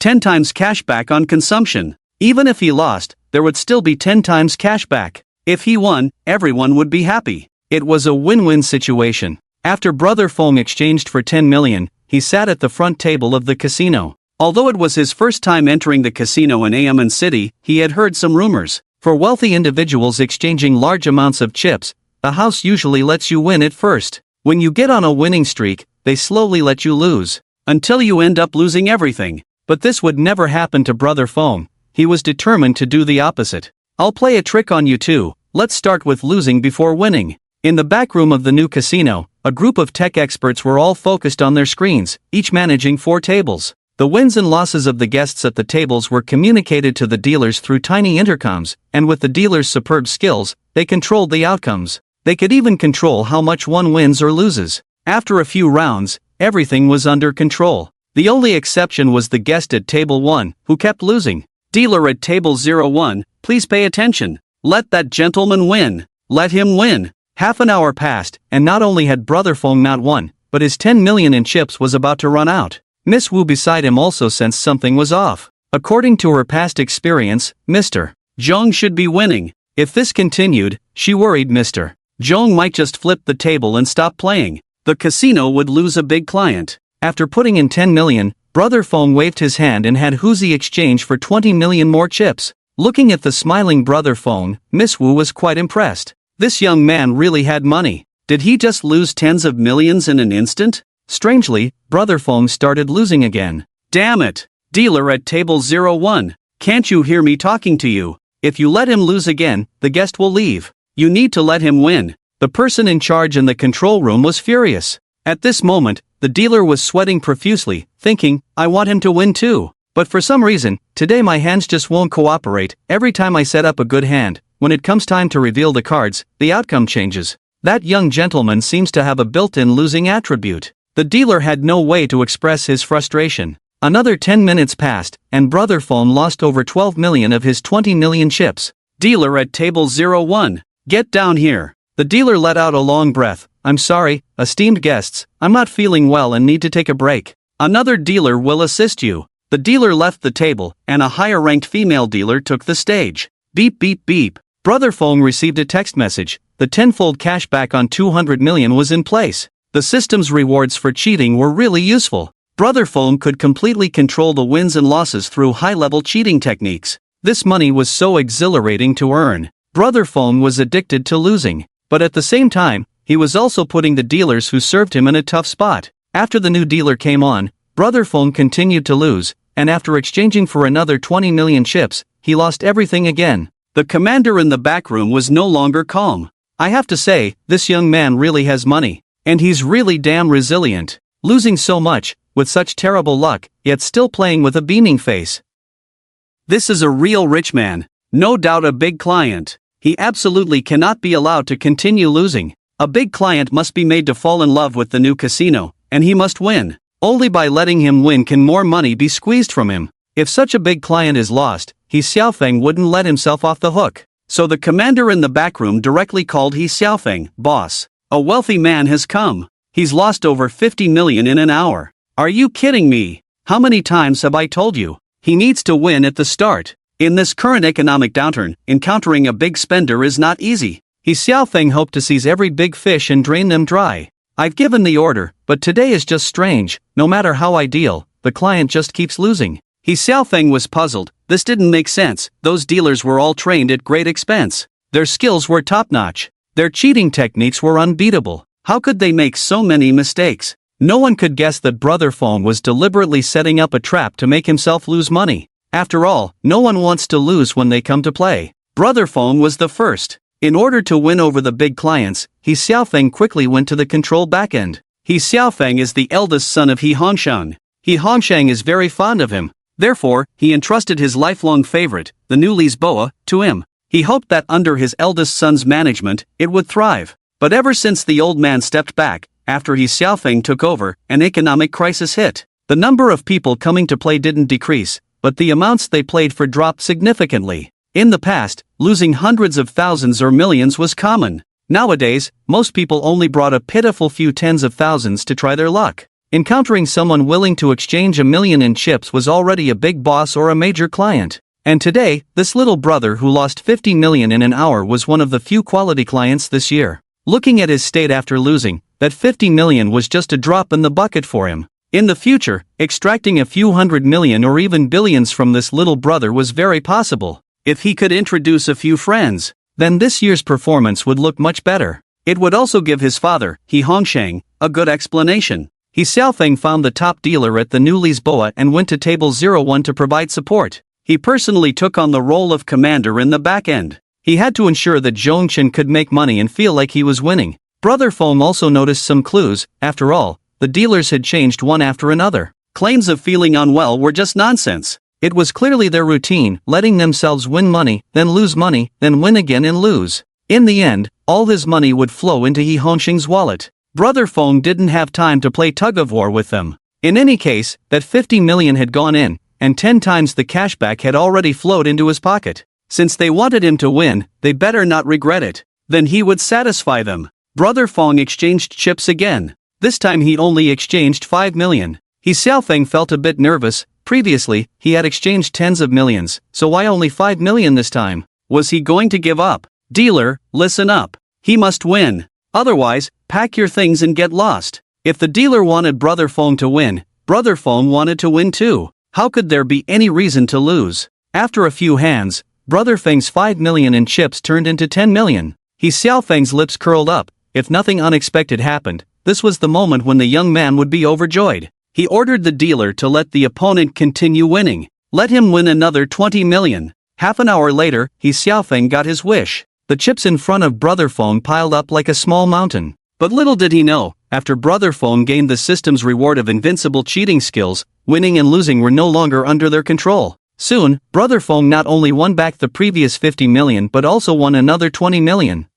10 times cashback on consumption. Even if he lost, there would still be 10 times cashback. If he won, everyone would be happy. It was a win-win situation. After Brother Feng exchanged for 10 million, he sat at the front table of the casino. Although it was his first time entering the casino in Xiamen City, he had heard some rumors. For wealthy individuals exchanging large amounts of chips, the house usually lets you win at first. When you get on a winning streak, they slowly let you lose. Until you end up losing everything. But this would never happen to Brother Feng. He was determined to do the opposite. I'll play a trick on you too. Let's start with losing before winning. In the back room of the new casino, a group of tech experts were all focused on their screens, each managing 4 tables. The wins and losses of the guests at the tables were communicated to the dealers through tiny intercoms, and with the dealers' superb skills, they controlled the outcomes. They could even control how much one wins or loses. After a few rounds, everything was under control. The only exception was the guest at table 1, who kept losing. Dealer at table 01, please pay attention. Let that gentleman win. Let him win. Half an hour passed, and not only had Brother Feng not won, but his 10 million in chips was about to run out. Miss Wu beside him also sensed something was off. According to her past experience, Mr. Zhong should be winning. If this continued, she worried Mr. Zhong might just flip the table and stop playing. The casino would lose a big client. After putting in 10 million, Brother Feng waved his hand and had Huzi exchange for 20 million more chips. Looking at the smiling Brother Feng, Miss Wu was quite impressed. This young man really had money. Did he just lose tens of millions in an instant? Strangely, Brother Feng started losing again. Damn it! Dealer at table 01, can't you hear me talking to you? If you let him lose again, the guest will leave. You need to let him win. The person in charge in the control room was furious. At this moment, the dealer was sweating profusely, thinking, I want him to win too. But for some reason, today my hands just won't cooperate. Every time I set up a good hand, when it comes time to reveal the cards, the outcome changes. That young gentleman seems to have a built-in losing attribute. The dealer had no way to express his frustration. Another 10 minutes passed, and Brother Feng lost over 12 million of his 20 million chips. Dealer at table 01, get down here. The dealer let out a long breath. I'm sorry, esteemed guests, I'm not feeling well and need to take a break. Another dealer will assist you. The dealer left the table, and a higher-ranked female dealer took the stage. Beep beep beep. Brother Feng received a text message. The tenfold cashback on 200 million was in place. The system's rewards for cheating were really useful. Brother Phone could completely control the wins and losses through high-level cheating techniques. This money was so exhilarating to earn. Brother Phone was addicted to losing, but at the same time, he was also putting the dealers who served him in a tough spot. After the new dealer came on, Brother Phone continued to lose, and after exchanging for another 20 million chips, he lost everything again. The commander in the back room was no longer calm. I have to say, this young man really has money. And he's really damn resilient. Losing so much, with such terrible luck, yet still playing with a beaming face. This is a real rich man. No doubt a big client. He absolutely cannot be allowed to continue losing. A big client must be made to fall in love with the new casino, and he must win. Only by letting him win can more money be squeezed from him. If such a big client is lost, He Xiaofeng wouldn't let himself off the hook. So the commander in the back room directly called He Xiaofeng, "Boss, a wealthy man has come. He's lost over 50 million in an hour. Are you kidding me? How many times have I told you? He needs to win at the start. In this current economic downturn, encountering a big spender is not easy." He Xiaofeng hoped to seize every big fish and drain them dry. "I've given the order, but today is just strange. No matter how I deal, the client just keeps losing." He Xiaofeng was puzzled. This didn't make sense. Those dealers were all trained at great expense. Their skills were top-notch. Their cheating techniques were unbeatable. How could they make so many mistakes? No one could guess that Brother Phone was deliberately setting up a trap to make himself lose money. After all, no one wants to lose when they come to play. Brother Phone was the first. In order to win over the big clients, He Xiaofeng quickly went to the control backend. He Xiaofeng is the eldest son of He Hongsheng. He Hongsheng is very fond of him. Therefore, he entrusted his lifelong favorite, the new Lisboa, to him. He hoped that under his eldest son's management, it would thrive. But ever since the old man stepped back, after He Xiaofeng took over, an economic crisis hit. The number of people coming to play didn't decrease, but the amounts they played for dropped significantly. In the past, losing hundreds of thousands or millions was common. Nowadays, most people only brought a pitiful few tens of thousands to try their luck. Encountering someone willing to exchange 1 million in chips was already a big boss or a major client. And today, this little brother who lost 50 million in an hour was one of the few quality clients this year. Looking at his state after losing, that 50 million was just a drop in the bucket for him. In the future, extracting a few 100 million or even billions from this little brother was very possible. If he could introduce a few friends, then this year's performance would look much better. It would also give his father, He Hongsheng, a good explanation. He Xiaofeng found the top dealer at the new Lisboa and went to table 01 to provide support. He personally took on the role of commander in the back end. He had to ensure that Zhongchen could make money and feel like he was winning. Brother Phone also noticed some clues. After all, the dealers had changed one after another. Claims of feeling unwell were just nonsense. It was clearly their routine, letting themselves win money, then lose money, then win again and lose. In the end, all his money would flow into He Hongsheng's wallet. Brother Phone didn't have time to play tug-of-war with them. In any case, that 50 million had gone in, and 10 times the cashback had already flowed into his pocket. Since they wanted him to win, they better not regret it. Then he would satisfy them. Brother Phone exchanged chips again. This time he only exchanged 5 million. He Xiaofeng felt a bit nervous. Previously, he had exchanged tens of millions, so why only 5 million this time? Was he going to give up? Dealer, listen up. He must win. Otherwise, pack your things and get lost. If the dealer wanted Brother Phone to win, Brother Phone wanted to win too. How could there be any reason to lose? After a few hands, Brother Feng's 5 million in chips turned into 10 million. He Xiaofeng's lips curled up. If nothing unexpected happened, this was the moment when the young man would be overjoyed. He ordered the dealer to let the opponent continue winning. Let him win another 20 million. Half an hour later, He Xiaofeng got his wish. The chips in front of Brother Phone piled up like a small mountain. But little did he know, after Brother Phone gained the system's reward of invincible cheating skills, winning and losing were no longer under their control. Soon, Brother Phone not only won back the previous 50 million but also won another 20 million.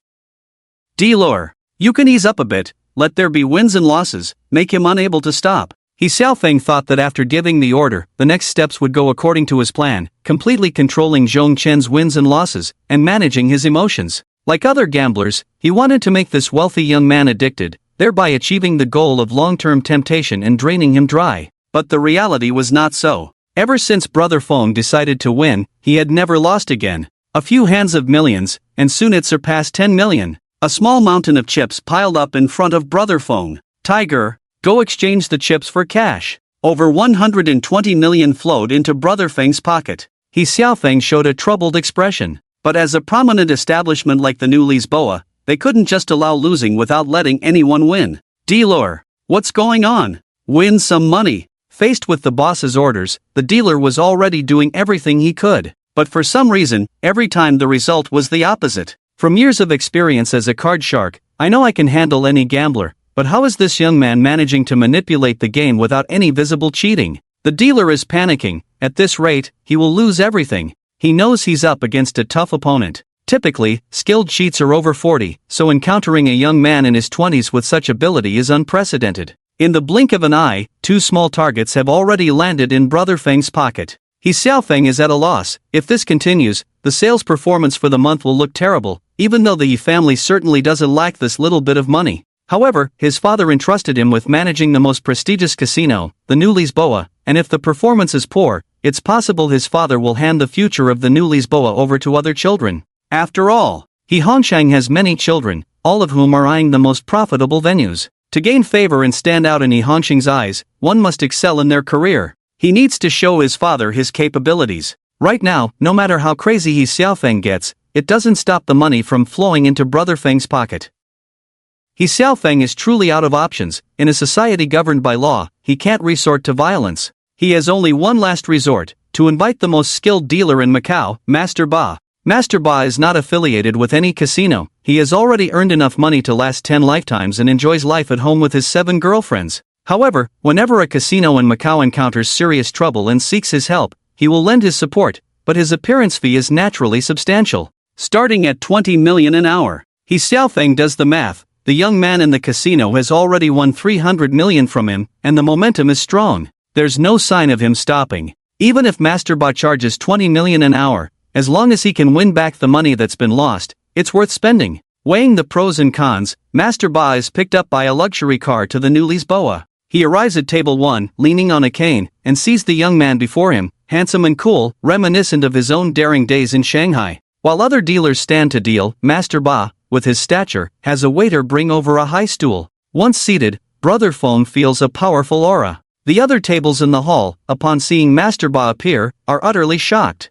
Dealer, you can ease up a bit, let there be wins and losses, make him unable to stop. He Xiaofeng thought that after giving the order, the next steps would go according to his plan, completely controlling Zhongchen's wins and losses, and managing his emotions. Like other gamblers, he wanted to make this wealthy young man addicted, thereby achieving the goal of long-term temptation and draining him dry. But the reality was not so. Ever since Brother Phone decided to win, he had never lost again. A few hands of millions, and soon it surpassed 10 million. A small mountain of chips piled up in front of Brother Phone. Tiger, go exchange the chips for cash. Over 120 million flowed into Brother Feng's pocket. He Xiaofeng showed a troubled expression. But as a prominent establishment like the New Lisboa, they couldn't just allow losing without letting anyone win. Dealer, what's going on? Win some money. Faced with the boss's orders, the dealer was already doing everything he could. But for some reason, every time the result was the opposite. From years of experience as a card shark, I know I can handle any gambler, but how is this young man managing to manipulate the game without any visible cheating? The dealer is panicking. At this rate, he will lose everything. He knows he's up against a tough opponent. Typically, skilled cheats are over 40, so encountering a young man in his 20s with such ability is unprecedented. In the blink of an eye, 2 small targets have already landed in Brother Feng's pocket. He Xiaofeng is at a loss. If this continues, the sales performance for the month will look terrible, even though the Yi family certainly doesn't lack this little bit of money. However, his father entrusted him with managing the most prestigious casino, the New Lisboa, and if the performance is poor, it's possible his father will hand the future of the New Lisboa over to other children. After all, He Hongshang has many children, all of whom are eyeing the most profitable venues. To gain favor and stand out in Yi Hongshang's eyes, one must excel in their career. He needs to show his father his capabilities. Right now, no matter how crazy He Xiaofeng gets, it doesn't stop the money from flowing into Brother Feng's pocket. He Xiaofeng is truly out of options. In a society governed by law, he can't resort to violence. He has only one last resort, to invite the most skilled dealer in Macau, Master Ba. Master Ba is not affiliated with any casino. He has already earned enough money to last 10 lifetimes and enjoys life at home with his 7 girlfriends. However, whenever a casino in Macau encounters serious trouble and seeks his help, he will lend his support, but his appearance fee is naturally substantial. Starting at 20 million an hour. He Xiaofeng does the math. The young man in the casino has already won 300 million from him, and the momentum is strong. There's no sign of him stopping. Even if Master Ba charges 20 million an hour, as long as he can win back the money that's been lost, it's worth spending. Weighing the pros and cons, Master Ba is picked up by a luxury car to the New Lisboa. He arrives at table 1, leaning on a cane, and sees the young man before him, handsome and cool, reminiscent of his own daring days in Shanghai. While other dealers stand to deal, Master Ba, with his stature, has a waiter bring over a high stool. Once seated, Brother Feng feels a powerful aura. The other tables in the hall, upon seeing Master Ba appear, are utterly shocked.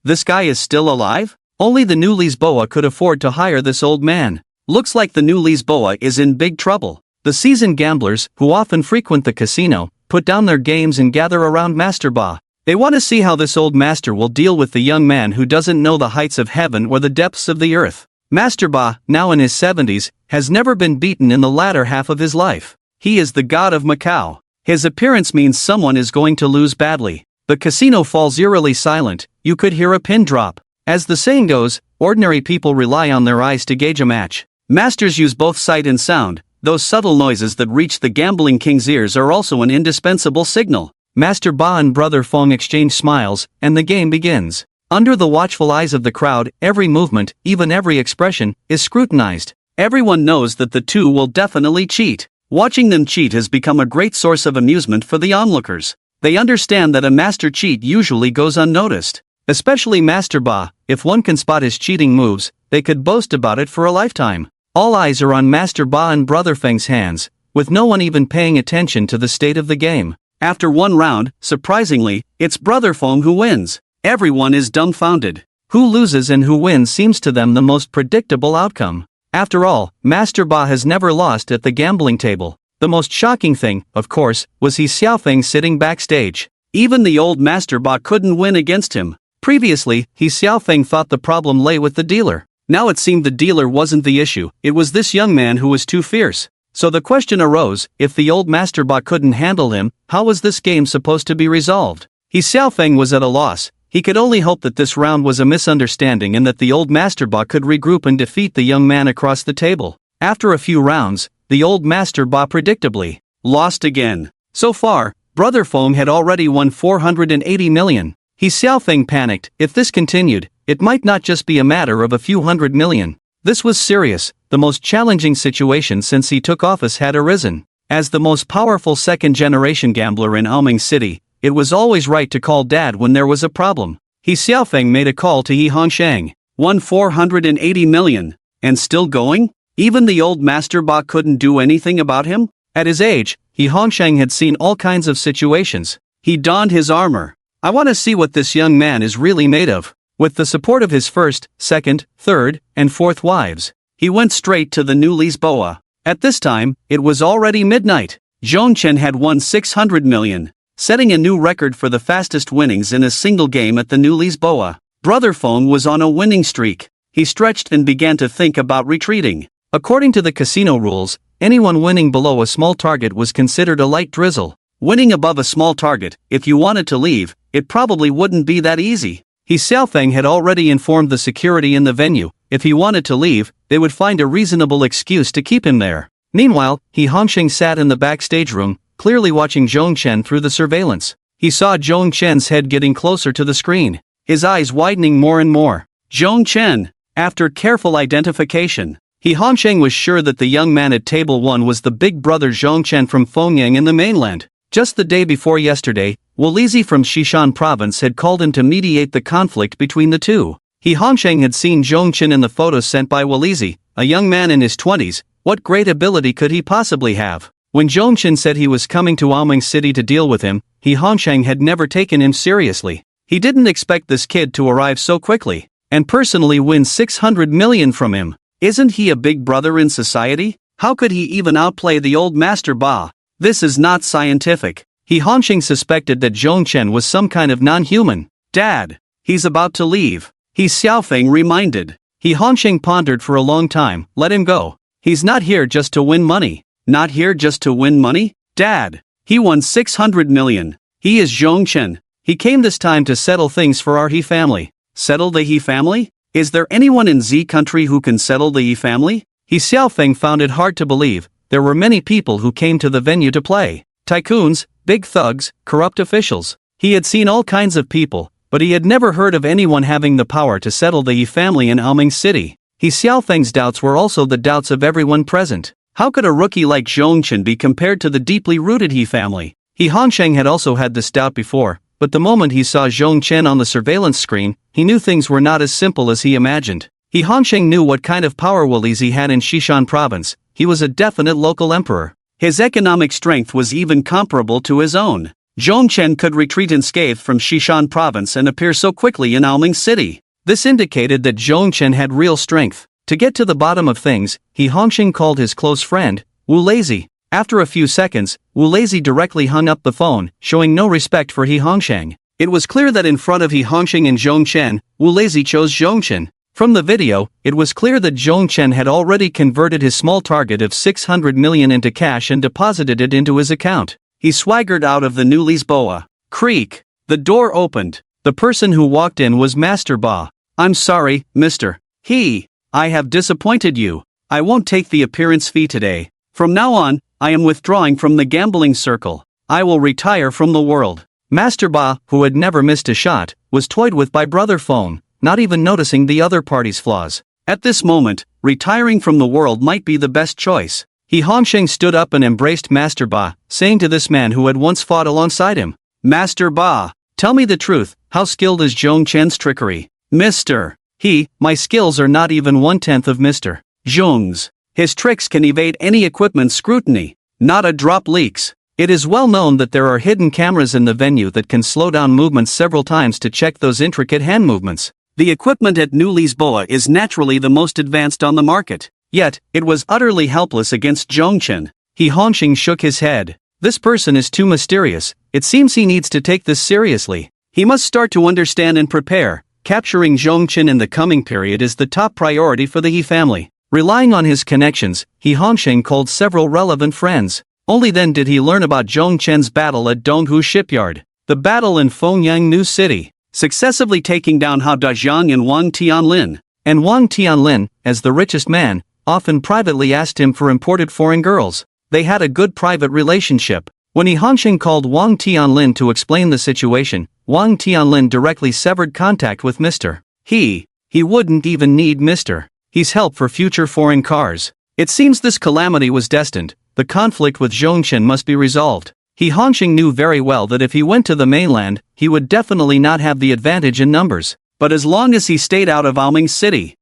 This guy is still alive? Only the New Lisboa could afford to hire this old man. Looks like the New Lisboa is in big trouble. The seasoned gamblers, who often frequent the casino, put down their games and gather around Master Ba. They want to see how this old master will deal with the young man who doesn't know the heights of heaven or the depths of the earth. Master Ba, now in his 70s, has never been beaten in the latter half of his life. He is the god of Macau. His appearance means someone is going to lose badly. The casino falls eerily silent. You could hear a pin drop. As the saying goes, ordinary people rely on their eyes to gauge a match. Masters use both sight and sound. Those subtle noises that reach the gambling king's ears are also an indispensable signal. Master Ba and Brother Feng exchange smiles, and the game begins. Under the watchful eyes of the crowd, every movement, even every expression, is scrutinized. Everyone knows that the two will definitely cheat. Watching them cheat has become a great source of amusement for the onlookers. They understand that a master cheat usually goes unnoticed. Especially Master Ba, if one can spot his cheating moves, they could boast about it for a lifetime. All eyes are on Master Ba and Brother Feng's hands, with no one even paying attention to the state of the game. After one round, surprisingly, it's Brother Feng who wins. Everyone is dumbfounded. Who loses and who wins seems to them the most predictable outcome. After all, Master Ba has never lost at the gambling table. The most shocking thing, of course, was He Xiaofeng sitting backstage. Even the old Master Ba couldn't win against him. Previously, He Xiaofeng thought the problem lay with the dealer. Now it seemed the dealer wasn't the issue, it was this young man who was too fierce. So the question arose, if the old Master Ba couldn't handle him, how was this game supposed to be resolved? He Xiaofeng was at a loss. He could only hope that this round was a misunderstanding and that the old Master Ba could regroup and defeat the young man across the table. After a few rounds, the old Master Ba predictably lost again. So far, Brother Feng had already won 480 million. He Xiaofeng panicked. If this continued, it might not just be a matter of a few hundred million. This was serious. The most challenging situation since he took office had arisen. As the most powerful second-generation gambler in Aoming City, it was always right to call dad when there was a problem. He Xiaofeng made a call to Yi Hongshang. Won 480 million. And still going? Even the old Master Ba couldn't do anything about him? At his age, He Hongsheng had seen all kinds of situations. He donned his armor. I want to see what this young man is really made of. With the support of his first, second, third, and fourth wives, he went straight to the New Lisboa. At this time, it was already midnight. Zhong Chen had won 600 million, setting a new record for the fastest winnings in a single game at the New Lisboa. Brother Feng was on a winning streak. He stretched and began to think about retreating. According to the casino rules, anyone winning below a small target was considered a light drizzle. Winning above a small target, if you wanted to leave, it probably wouldn't be that easy. He Xiaofeng had already informed the security in the venue. If he wanted to leave, they would find a reasonable excuse to keep him there. Meanwhile, He Hongsheng sat in the backstage room, clearly watching Zhong Chen through the surveillance. He saw Zhong Chen's head getting closer to the screen, his eyes widening more and more. Zhong Chen. After careful identification, He Hongsheng was sure that the young man at table 1 was the big brother Zhong Chen from Fengyang in the mainland. Just the day before yesterday, Wu Lizi from Xishan province had called him to mediate the conflict between the two. He Hongsheng had seen Zhong Chen in the photos sent by Wu Lizi, a young man in his 20s. What great ability could he possibly have? When Zhong Chen said he was coming to Aoming City to deal with him, He Hongsheng had never taken him seriously. He didn't expect this kid to arrive so quickly, and personally win 600 million from him. Isn't he a big brother in society? How could he even outplay the old Master Ba? This is not scientific. He Hongsheng suspected that Zhong Chen was some kind of non-human. Dad, he's about to leave. He Xiaofeng reminded. He Hongsheng pondered for a long time. Let him go. He's not here just to win money. Not here just to win money? Dad, he won 600 million. He is Zhong Chen. He came this time to settle things for our He family. Settle the He family? Is there anyone in Z country who can settle the He family? He Xiaofeng found it hard to believe. There were many people who came to the venue to play. Tycoons, big thugs, corrupt officials. He had seen all kinds of people, but he had never heard of anyone having the power to settle the He family in Aoming City. He Xiaofeng's doubts were also the doubts of everyone present. How could a rookie like Zhong Chen be compared to the deeply rooted He family? He Hongsheng had also had this doubt before, but the moment he saw Zhong Chen on the surveillance screen, he knew things were not as simple as he imagined. He Hongsheng knew what kind of power Wu Lizi had in Xishan province. He was a definite local emperor. His economic strength was even comparable to his own. Zhong Chen could retreat unscathed from Xishan province and appear so quickly in Aoming City. This indicated that Zhong Chen had real strength. To get to the bottom of things, He Hongsheng called his close friend, Wu Lizi. After a few seconds, Wu Lizi directly hung up the phone, showing no respect for He Hongsheng. It was clear that in front of He Hongsheng and Zhong Chen, Wu Lizi chose Zhong Chen. From the video, it was clear that Zhong Chen had already converted his small target of 600 million into cash and deposited it into his account. He swaggered out of the New Lisboa. Creak. The door opened. The person who walked in was Master Ba. I'm sorry, Mr. He. I have disappointed you. I won't take the appearance fee today. From now on, I am withdrawing from the gambling circle. I will retire from the world. Master Ba, who had never missed a shot, was toyed with by Brother Feng, not even noticing the other party's flaws. At this moment, retiring from the world might be the best choice. He Hongsheng stood up and embraced Master Ba, saying to this man who had once fought alongside him, Master Ba, tell me the truth, how skilled is Zhong Chen's trickery? Mr. He, my skills are not even 1/10 of Mr. Zhong's. His tricks can evade any equipment scrutiny. Not a drop leaks. It is well known that there are hidden cameras in the venue that can slow down movements several times to check those intricate hand movements. The equipment at New Lisboa is naturally the most advanced on the market. Yet, it was utterly helpless against Zhong Chen. He Hongsheng shook his head. This person is too mysterious. It seems he needs to take this seriously. He must start to understand and prepare. Capturing Zhong Chen in the coming period is the top priority for the He family. Relying on his connections, He Hongsheng called several relevant friends. Only then did he learn about Zhong Chen's battle at Donghu Shipyard. The battle in Fengyang New City, successively taking down Hao Dajiang and Wang Tianlin. And Wang Tianlin, as the richest man, often privately asked him for imported foreign girls. They had a good private relationship. When He Hongsheng called Wang Tianlin to explain the situation, Wang Tianlin directly severed contact with Mr. He wouldn't even need Mr. He's help for future foreign cars. It seems this calamity was destined. The conflict with Zhong Chen must be resolved. He Hongsheng knew very well that if he went to the mainland, he would definitely not have the advantage in numbers. But as long as he stayed out of Aoming City,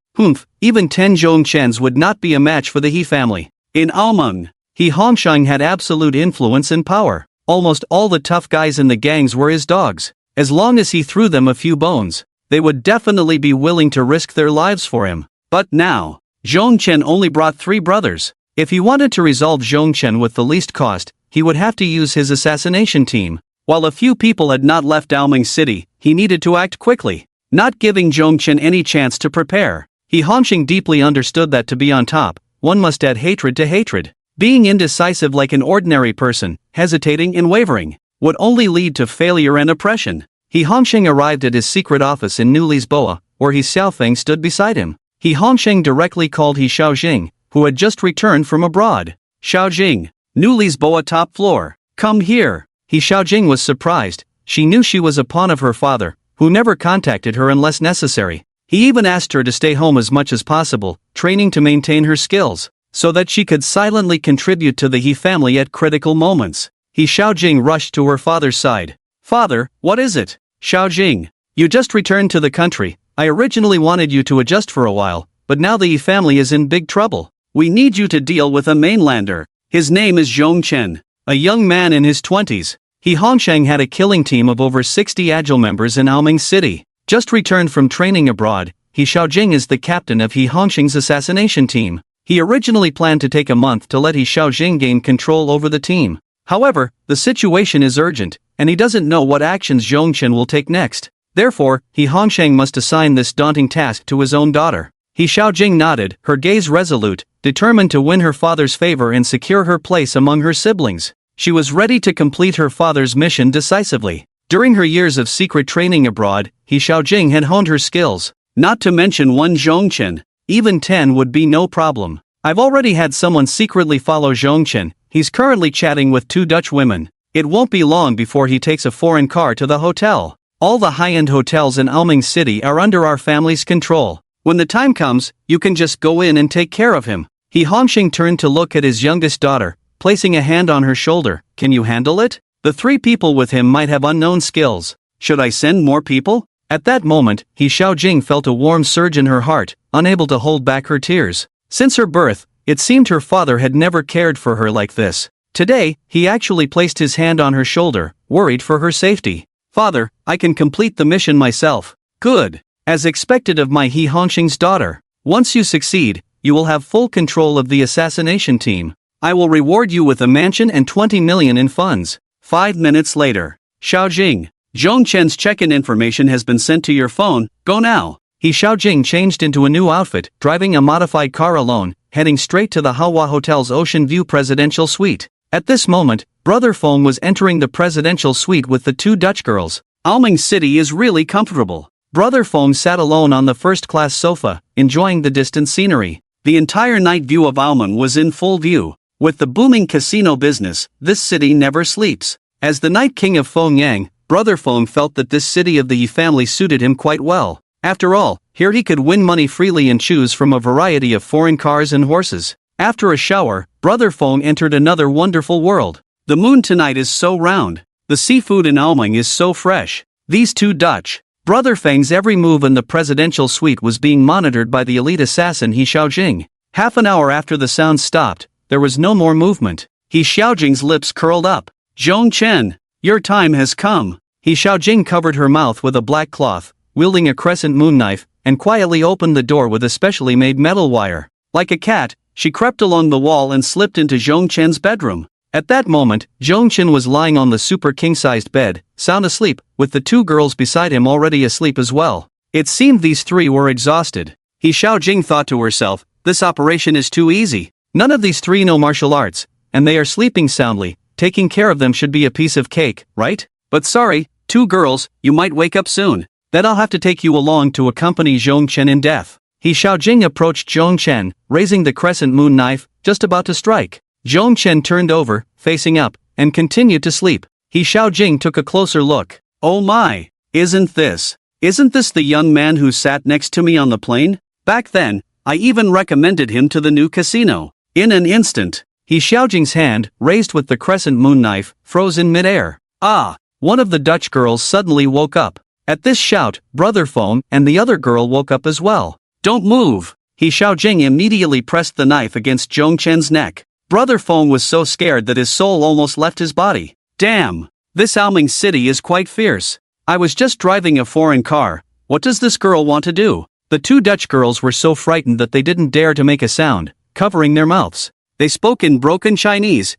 Even 10 Zhongchens would not be a match for the He family. In Aomeng, He Hongsheng had absolute influence and power. Almost all the tough guys in the gangs were his dogs. As long as he threw them a few bones, they would definitely be willing to risk their lives for him. But now, Zhongchen only brought 3 brothers. If he wanted to resolve Zhongchen with the least cost, he would have to use his assassination team. While a few people had not left Aomeng City, he needed to act quickly, not giving Zhongchen any chance to prepare. He Hongsheng deeply understood that to be on top, one must add hatred to hatred. Being indecisive like an ordinary person, hesitating and wavering, would only lead to failure and oppression. He Hongsheng arrived at his secret office in New Lisboa, where He Xiaofeng stood beside him. He Hongsheng directly called He Xiaojing, who had just returned from abroad. Xiaojing, New Lisboa top floor. Come here. He Xiaojing was surprised. She knew she was a pawn of her father, who never contacted her unless necessary. He even asked her to stay home as much as possible, training to maintain her skills, so that she could silently contribute to the He family at critical moments. He Xiaojing rushed to her father's side. Father, what is it? Xiaojing, you just returned to the country. I originally wanted you to adjust for a while, but now the He family is in big trouble. We need you to deal with a mainlander. His name is Zhongchen, a young man in his 20s. He Hongsheng had a killing team of over 60 agile members in Aomeng City. Just returned from training abroad, He Xiaojing is the captain of He Hongsheng's assassination team. He originally planned to take a month to let He Xiaojing gain control over the team. However, the situation is urgent, and he doesn't know what actions Zhongchen will take next. Therefore, He Hongsheng must assign this daunting task to his own daughter. He Xiaojing nodded, her gaze resolute, determined to win her father's favor and secure her place among her siblings. She was ready to complete her father's mission decisively. During her years of secret training abroad, He Xiaojing had honed her skills. Not to mention one Zhongchen, even 10 would be no problem. I've already had someone secretly follow Zhongchen. He's currently chatting with 2 Dutch women. It won't be long before he takes a foreign car to the hotel. All the high-end hotels in Aomeng City are under our family's control. When the time comes, you can just go in and take care of him. He Hongsheng turned to look at his youngest daughter, placing a hand on her shoulder. Can you handle it? The 3 people with him might have unknown skills. Should I send more people? At that moment, He Xiaojing felt a warm surge in her heart, unable to hold back her tears. Since her birth, it seemed her father had never cared for her like this. Today, he actually placed his hand on her shoulder, worried for her safety. Father, I can complete the mission myself. Good. As expected of my He Hongsheng's daughter. Once you succeed, you will have full control of the assassination team. I will reward you with a mansion and 20 million in funds. 5 minutes later. Xiaojing, Zhongchen's check-in information has been sent to your phone, go now. He Xiaojing changed into a new outfit, driving a modified car alone, heading straight to the Hua Hotel's Ocean View Presidential Suite. At this moment, Brother Feng was entering the presidential suite with the 2 Dutch girls. Aomeng City is really comfortable. Brother Feng sat alone on the first-class sofa, enjoying the distant scenery. The entire night view of Aomeng was in full view. With the booming casino business, this city never sleeps. As the Night King of Fengyang, Brother Feng felt that this city of the Yi family suited him quite well. After all, here he could win money freely and choose from a variety of foreign cars and horses. After a shower, Brother Feng entered another wonderful world. The moon tonight is so round. The seafood in Aomeng is so fresh. These 2 Dutch. Brother Feng's every move in the presidential suite was being monitored by the elite assassin He Xiaojing. Half an hour after the sound stopped, there was no more movement. He Xiaojing's lips curled up. Zhongchen, your time has come. He Xiaojing covered her mouth with a black cloth, wielding a crescent moon knife, and quietly opened the door with a specially made metal wire. Like a cat, she crept along the wall and slipped into Zhongchen's bedroom. At that moment, Zhongchen was lying on the super king-sized bed, sound asleep, with the 2 girls beside him already asleep as well. It seemed these 3 were exhausted. He Xiaojing thought to herself, this operation is too easy. None of these 3 know martial arts, and they are sleeping soundly. Taking care of them should be a piece of cake, right? But sorry, 2 girls, you might wake up soon. Then I'll have to take you along to accompany Zhongchen in death. He Xiaojing approached Zhongchen, raising the crescent moon knife, just about to strike. Zhongchen turned over, facing up, and continued to sleep. He Xiaojing took a closer look. Oh my, isn't this the young man who sat next to me on the plane? Back then, I even recommended him to the new casino. In an instant, He Xiaojing's hand, raised with the crescent moon knife, froze in midair. Ah! One of the Dutch girls suddenly woke up. At this shout, Brother Feng and the other girl woke up as well. Don't move! He Xiaojing immediately pressed the knife against Zhong Chen's neck. Brother Feng was so scared that his soul almost left his body. Damn! This Aoming city is quite fierce. I was just driving a foreign car. What does this girl want to do? The two Dutch girls were so frightened that they didn't dare to make a sound, covering their mouths. They spoke in broken Chinese.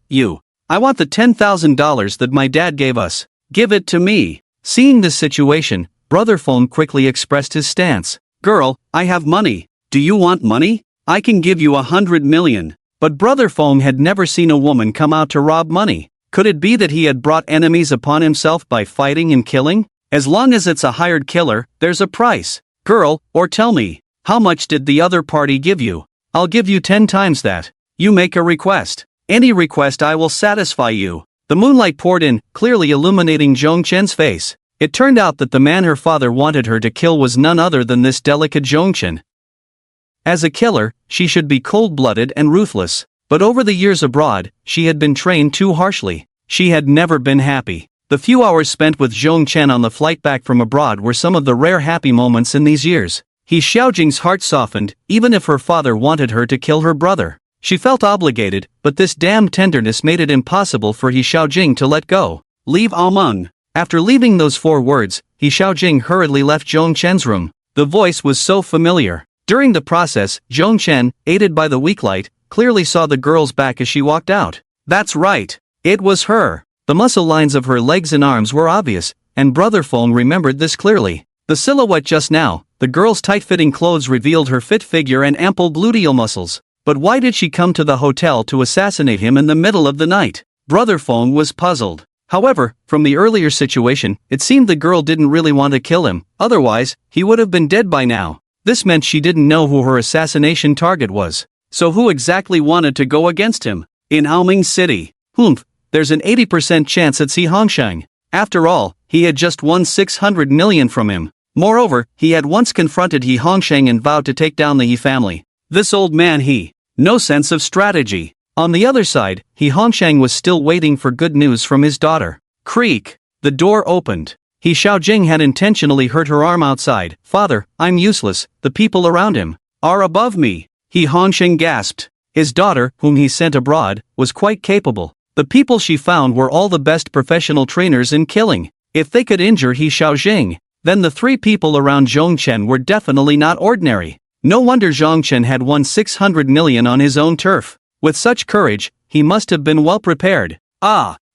I want the $10,000 that my dad gave us. Give it to me. Seeing this situation, Brother Feng quickly expressed his stance. Girl, I have money. Do you want money? I can give you 100 million. But Brother Feng had never seen a woman come out to rob money. Could it be that he had brought enemies upon himself by fighting and killing? As long as it's a hired killer, there's a price. Girl, or tell me, how much did the other party give you? I'll give you 10 times that. You make a request. Any request I will satisfy you. The moonlight poured in, clearly illuminating Zhong Chen's face. It turned out that the man her father wanted her to kill was none other than this delicate Zhong Chen. As a killer, she should be cold-blooded and ruthless. But over the years abroad, she had been trained too harshly. She had never been happy. The few hours spent with Zhong Chen on the flight back from abroad were some of the rare happy moments in these years. He Xiaojing's heart softened, even if her father wanted her to kill her brother. She felt obligated, but this damned tenderness made it impossible for He Xiaojing to let go. Leave Aoming. After leaving those 4 words, He Xiaojing hurriedly left Zhong Chen's room. The voice was so familiar. During the process, Zhong Chen, aided by the weak light, clearly saw the girl's back as she walked out. That's right. It was her. The muscle lines of her legs and arms were obvious, and Brother Feng remembered this clearly. The silhouette just now, the girl's tight-fitting clothes revealed her fit figure and ample gluteal muscles. But why did she come to the hotel to assassinate him in the middle of the night? Brother Feng was puzzled. However, from the earlier situation, it seemed the girl didn't really want to kill him, otherwise, he would have been dead by now. This meant she didn't know who her assassination target was. So who exactly wanted to go against him? In Aoming City. There's an 80% chance it's He Hongsheng. After all, he had just won 600 million from him. Moreover, he had once confronted He Hongsheng and vowed to take down the He family. This old man no sense of strategy. On the other side, He Hongsheng was still waiting for good news from his daughter. Creak. The door opened. He Xiaojing had intentionally hurt her arm outside. Father, I'm useless, the people around him are above me. He Hongsheng gasped. His daughter, whom he sent abroad, was quite capable. The people she found were all the best professional trainers in killing. If they could injure He Xiaojing, then the 3 people around Zhong Chen were definitely not ordinary. No wonder Zhong Chen had won 600 million on his own turf. With such courage, he must have been well prepared.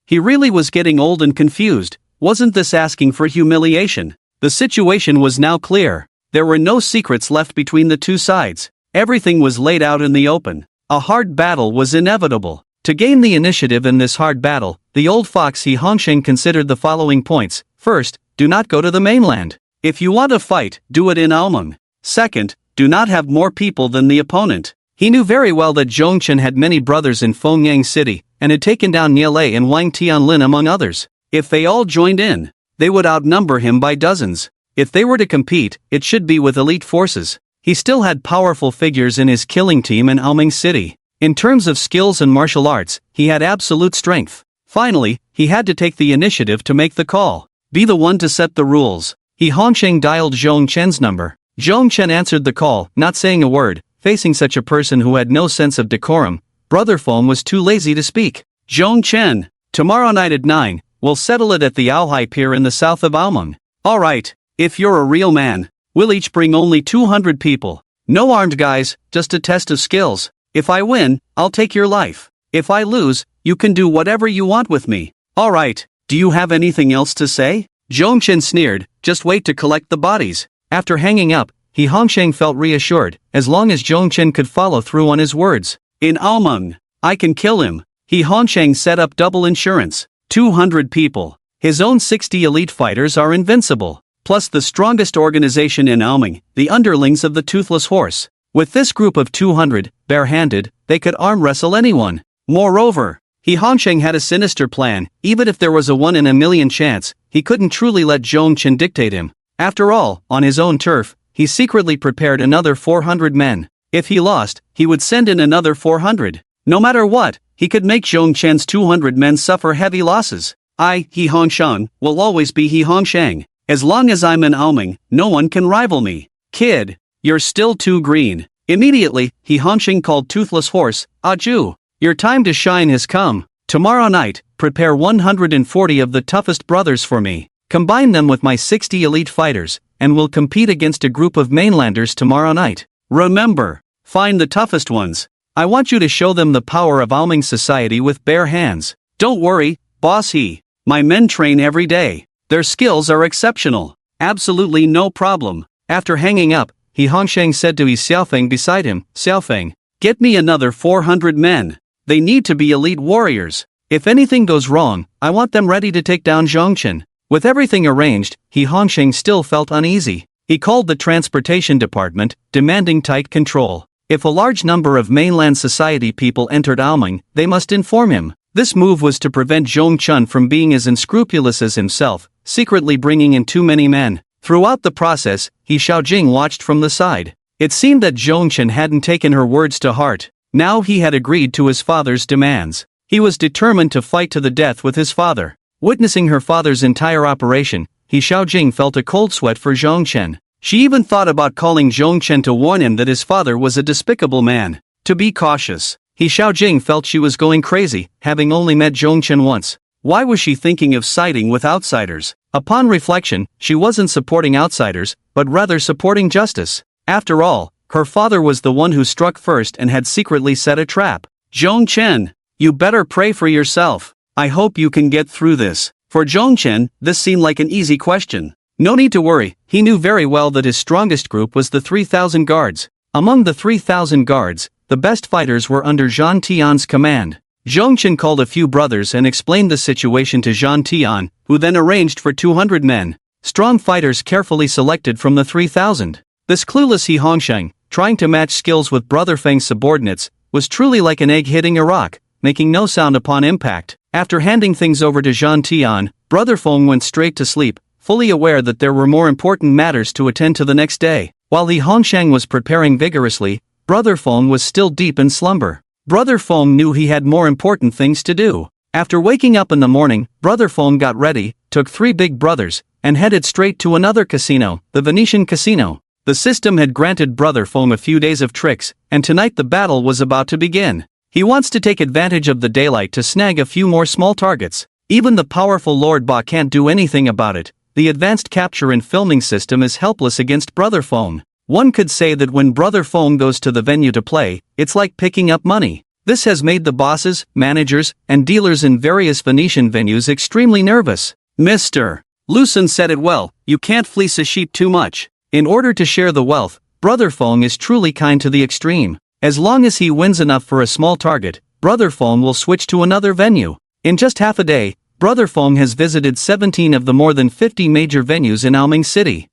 He really was getting old and confused. Wasn't this asking for humiliation? The situation was now clear. There were no secrets left between the two sides. Everything was laid out in the open. A hard battle was inevitable. To gain the initiative in this hard battle, the old fox He Hongsheng considered the following points. First, do not go to the mainland. If you want to fight, do it in Aoming. Second, do not have more people than the opponent. He knew very well that Zhong Chen had many brothers in Fengyang City, and had taken down Nielei and Wang Tianlin among others. If they all joined in, they would outnumber him by dozens. If they were to compete, it should be with elite forces. He still had powerful figures in his killing team in Aoming City. In terms of skills and martial arts, he had absolute strength. Finally, he had to take the initiative to make the call. Be the one to set the rules. He Hongsheng dialed Zhong Chen's number. Zhong Chen answered the call, not saying a word. Facing such a person who had no sense of decorum, Brother Feng was too lazy to speak. Zhong Chen, tomorrow night at 9, we'll settle it at the Aohai Pier in the south of Aoming. Alright, if you're a real man, we'll each bring only 200 people. No armed guys, just a test of skills. If I win, I'll take your life. If I lose, you can do whatever you want with me. Alright, do you have anything else to say? Zhong Chen sneered, just wait to collect the bodies. After hanging up, He Hongsheng felt reassured, as long as Zhong Chen could follow through on his words. In Aoming, I can kill him. He Hongsheng set up double insurance. 200 people. His own 60 elite fighters are invincible. Plus the strongest organization in Aoming, the underlings of the Toothless Horse. With this group of 200, barehanded, they could arm wrestle anyone. Moreover, He Hongsheng had a sinister plan. Even if there was a 1 in a million chance, he couldn't truly let Zhong Chen dictate him. After all, on his own turf, he secretly prepared another 400 men. If he lost, he would send in another 400. No matter what, he could make Zhong Chen's 200 men suffer heavy losses. He Hongsheng, will always be He Hongsheng. As long as I'm in Aoming, no one can rival me. Kid, You're still too green. Immediately, He Hongxing called Toothless Horse, Aju. Your time to shine has come. Tomorrow night, prepare 140 of the toughest brothers for me. Combine them with my 60 elite fighters, and we'll compete against a group of mainlanders tomorrow night. Remember, find the toughest ones. I want you to show them the power of Aoming society with bare hands. Don't worry, boss He. My men train every day. Their skills are exceptional. Absolutely no problem. After hanging up, He Hongsheng said to He Xiaofeng beside him, Xiaofeng, get me another 400 men. They need to be elite warriors. If anything goes wrong, I want them ready to take down Zhongchen. With everything arranged, He Hongsheng still felt uneasy. He called the transportation department, demanding tight control. If a large number of mainland society people entered Aoming, they must inform him. This move was to prevent Zhongchen from being as unscrupulous as himself, secretly bringing in too many men. Throughout the process, He Xiaojing watched from the side. It seemed that Zhongchen hadn't taken her words to heart. Now he had agreed to his father's demands. He was determined to fight to the death with his father. Witnessing her father's entire operation, He Xiaojing felt a cold sweat for Zhongchen. She even thought about calling Zhongchen to warn him that his father was a despicable man. To be cautious, He Xiaojing felt she was going crazy, having only met Zhongchen once. Why was she thinking of siding with outsiders? Upon reflection, she wasn't supporting outsiders, but rather supporting justice. After all, her father was the one who struck first and had secretly set a trap. Zhongchen, you better pray for yourself. I hope you can get through this. For Zhongchen, this seemed like an easy question. No need to worry, he knew very well that his strongest group was the 3,000 guards. Among the 3,000 guards, the best fighters were under Zhan Tian's command. Zhongchen called a few brothers and explained the situation to Zhan Tian, who then arranged for 200 men. Strong fighters carefully selected from the 3,000. This clueless He Hongsheng, trying to match skills with Brother Feng's subordinates, was truly like an egg hitting a rock, making no sound upon impact. After handing things over to Zhan Tian, Brother Feng went straight to sleep, fully aware that there were more important matters to attend to the next day. While He Hongsheng was preparing vigorously, Brother Feng was still deep in slumber. Brother Feng knew he had more important things to do. After waking up in the morning, Brother Feng got ready, took 3 big brothers, and headed straight to another casino, the Venetian Casino. The system had granted Brother Feng a few days of tricks, and tonight the battle was about to begin. He wants to take advantage of the daylight to snag a few more small targets. Even the powerful Lord Ba can't do anything about it. The advanced capture and filming system is helpless against Brother Feng. One could say that when Brother Feng goes to the venue to play, it's like picking up money. This has made the bosses, managers, and dealers in various Venetian venues extremely nervous. Mr. Lucen said it well, you can't fleece a sheep too much. In order to share the wealth, Brother Feng is truly kind to the extreme. As long as he wins enough for a small target, Brother Feng will switch to another venue. In just half a day, Brother Feng has visited 17 of the more than 50 major venues in Aoming City.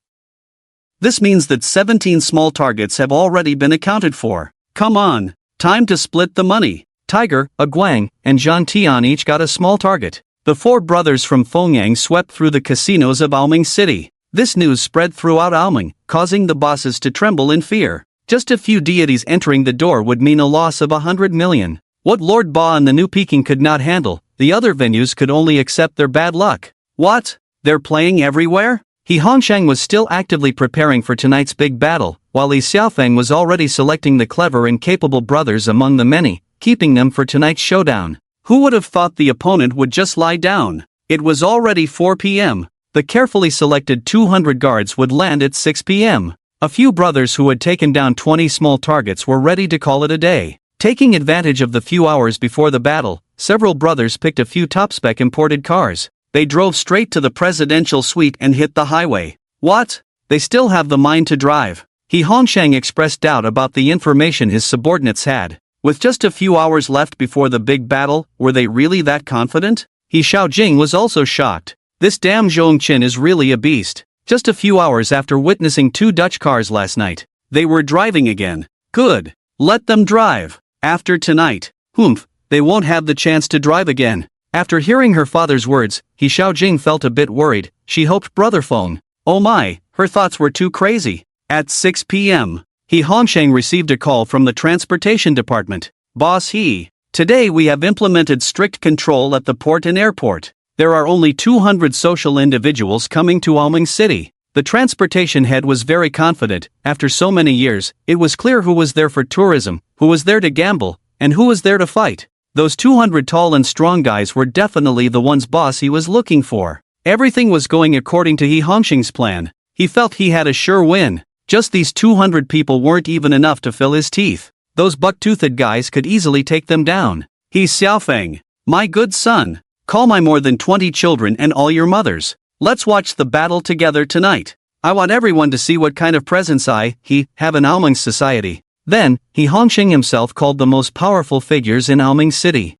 This means that 17 small targets have already been accounted for. Come on, time to split the money. Tiger, Aguang, and Zhan Tian each got a small target. The 4 brothers from Fengyang swept through the casinos of Aoming City. This news spread throughout Aoming, causing the bosses to tremble in fear. Just a few deities entering the door would mean a loss of 100 million. What Lord Ba and the New Peking could not handle, the other venues could only accept their bad luck. What? They're playing everywhere? He Hongsheng was still actively preparing for tonight's big battle, while Li Xiaofeng was already selecting the clever and capable brothers among the many, keeping them for tonight's showdown. Who would have thought the opponent would just lie down? It was already 4 p.m. The carefully selected 200 guards would land at 6 p.m. A few brothers who had taken down 20 small targets were ready to call it a day. Taking advantage of the few hours before the battle, several brothers picked a few top-spec imported cars. They drove straight to the presidential suite and hit the highway. What? They still have the mind to drive. He Hongsheng expressed doubt about the information his subordinates had. With just a few hours left before the big battle, were they really that confident? He Xiaojing was also shocked. This damn Zhongchen is really a beast. Just a few hours after witnessing 2 Dutch cars last night, they were driving again. Good. Let them drive. After tonight, they won't have the chance to drive again. After hearing her father's words, He Xiaojing felt a bit worried. She hoped Brother Feng. Oh my, her thoughts were too crazy. At 6 p.m., He Hongsheng received a call from the transportation department. Boss He, today we have implemented strict control at the port and airport. There are only 200 social individuals coming to Aoming City. The transportation head was very confident. After so many years, it was clear who was there for tourism, who was there to gamble, and who was there to fight. Those 200 tall and strong guys were definitely the ones boss he was looking for. Everything was going according to He Hongxing's plan. He felt he had a sure win. Just these 200 people weren't even enough to fill his teeth. Those buck-toothed guys could easily take them down. He Xiaofeng, my good son, call my more than 20 children and all your mothers. Let's watch the battle together tonight. I want everyone to see what kind of presence he have in Aoming's society. Then, He Hongxing himself called the most powerful figures in Aoming City.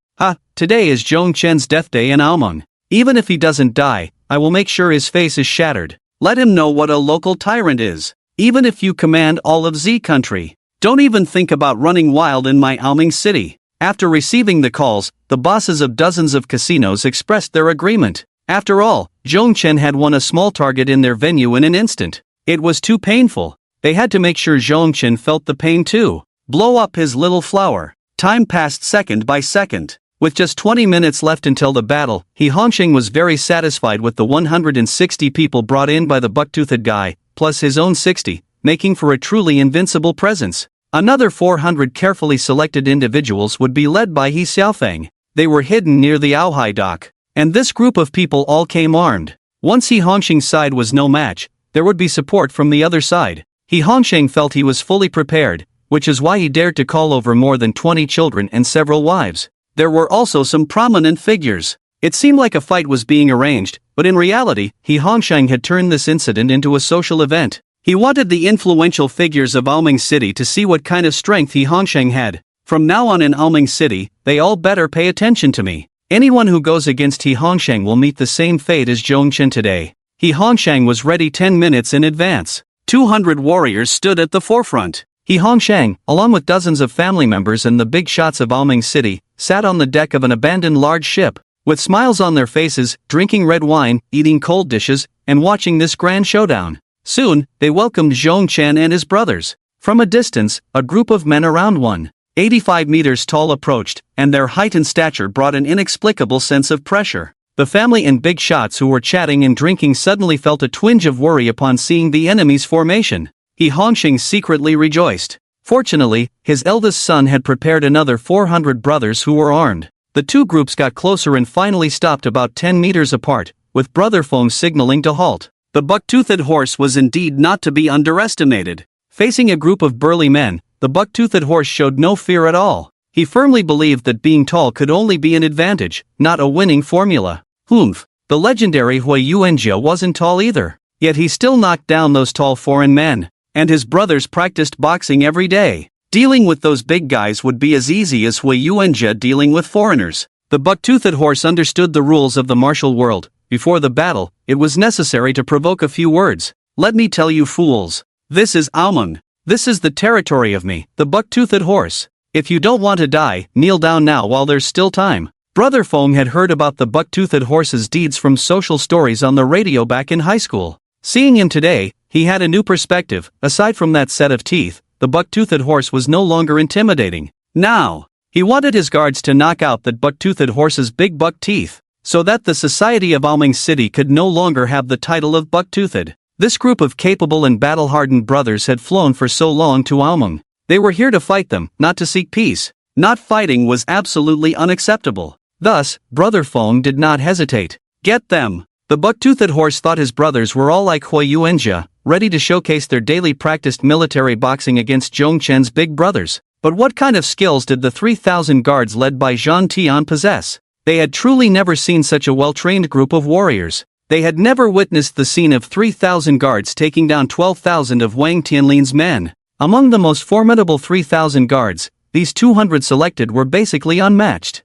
Today is Zhong Chen's death day in Aoming. Even if he doesn't die, I will make sure his face is shattered. Let him know what a local tyrant is. Even if you command all of Z country, don't even think about running wild in my Aoming City. After receiving the calls, the bosses of dozens of casinos expressed their agreement. After all, Zhong Chen had won a small target in their venue in an instant. It was too painful. They had to make sure Zhong Chen felt the pain too. Blow up his little flower. Time passed second by second. With just 20 minutes left until the battle, He Hongxing was very satisfied with the 160 people brought in by the buck-toothed guy, plus his own 60, making for a truly invincible presence. Another 400 carefully selected individuals would be led by He Xiaofeng. They were hidden near the Aohai dock. And this group of people all came armed. Once He Hongxing's side was no match, there would be support from the other side. He Hongxing felt he was fully prepared, which is why he dared to call over more than 20 children and several wives. There were also some prominent figures. It seemed like a fight was being arranged, but in reality, He Hongxing had turned this incident into a social event. He wanted the influential figures of Aoming City to see what kind of strength He Hongxing had. From now on in Aoming City, they all better pay attention to me. Anyone who goes against He Hongxing will meet the same fate as Zhong Chen today. He Hongxing was ready 10 minutes in advance. 200 warriors stood at the forefront. He Hongxing, along with dozens of family members and the big shots of Aoming City, sat on the deck of an abandoned large ship. With smiles on their faces, drinking red wine, eating cold dishes, and watching this grand showdown. Soon, they welcomed Zhong Chen and his brothers. From a distance, a group of men around 185 meters tall approached, and their height and stature brought an inexplicable sense of pressure. The family and big shots who were chatting and drinking suddenly felt a twinge of worry upon seeing the enemy's formation. He Hongxing secretly rejoiced. Fortunately, his eldest son had prepared another 400 brothers who were armed. The two groups got closer and finally stopped about 10 meters apart, with Brother Feng signaling to halt. The buck-toothed horse was indeed not to be underestimated. Facing a group of burly men, the buck-toothed horse showed no fear at all. He firmly believed that being tall could only be an advantage, not a winning formula. The legendary Hui Yuanjia wasn't tall either. Yet he still knocked down those tall foreign men. And his brothers practiced boxing every day. Dealing with those big guys would be as easy as Hui Yuanjia dealing with foreigners. The buck-toothed horse understood the rules of the martial world. Before the battle, it was necessary to provoke a few words. Let me tell you fools. This is Aoming. This is the territory of me, the buck-toothed horse. If you don't want to die, kneel down now while there's still time. Brother Feng had heard about the buck-toothed horse's deeds from social stories on the radio back in high school. Seeing him today, he had a new perspective. Aside from that set of teeth, the buck-toothed horse was no longer intimidating. Now, he wanted his guards to knock out that buck-toothed horse's big buck teeth, so that the society of Aoming City could no longer have the title of buck-toothed. This group of capable and battle-hardened brothers had flown for so long to Aoming. They were here to fight them, not to seek peace. Not fighting was absolutely unacceptable. Thus, Brother Feng did not hesitate. Get them! The buck-toothed horse thought his brothers were all like Hui Yuanjia, ready to showcase their daily practiced military boxing against Zhong Chen's big brothers. But what kind of skills did the 3,000 guards led by Zhang Tian possess? They had truly never seen such a well-trained group of warriors. They had never witnessed the scene of 3,000 guards taking down 12,000 of Wang Tianlin's men. Among the most formidable 3,000 guards, these 200 selected were basically unmatched.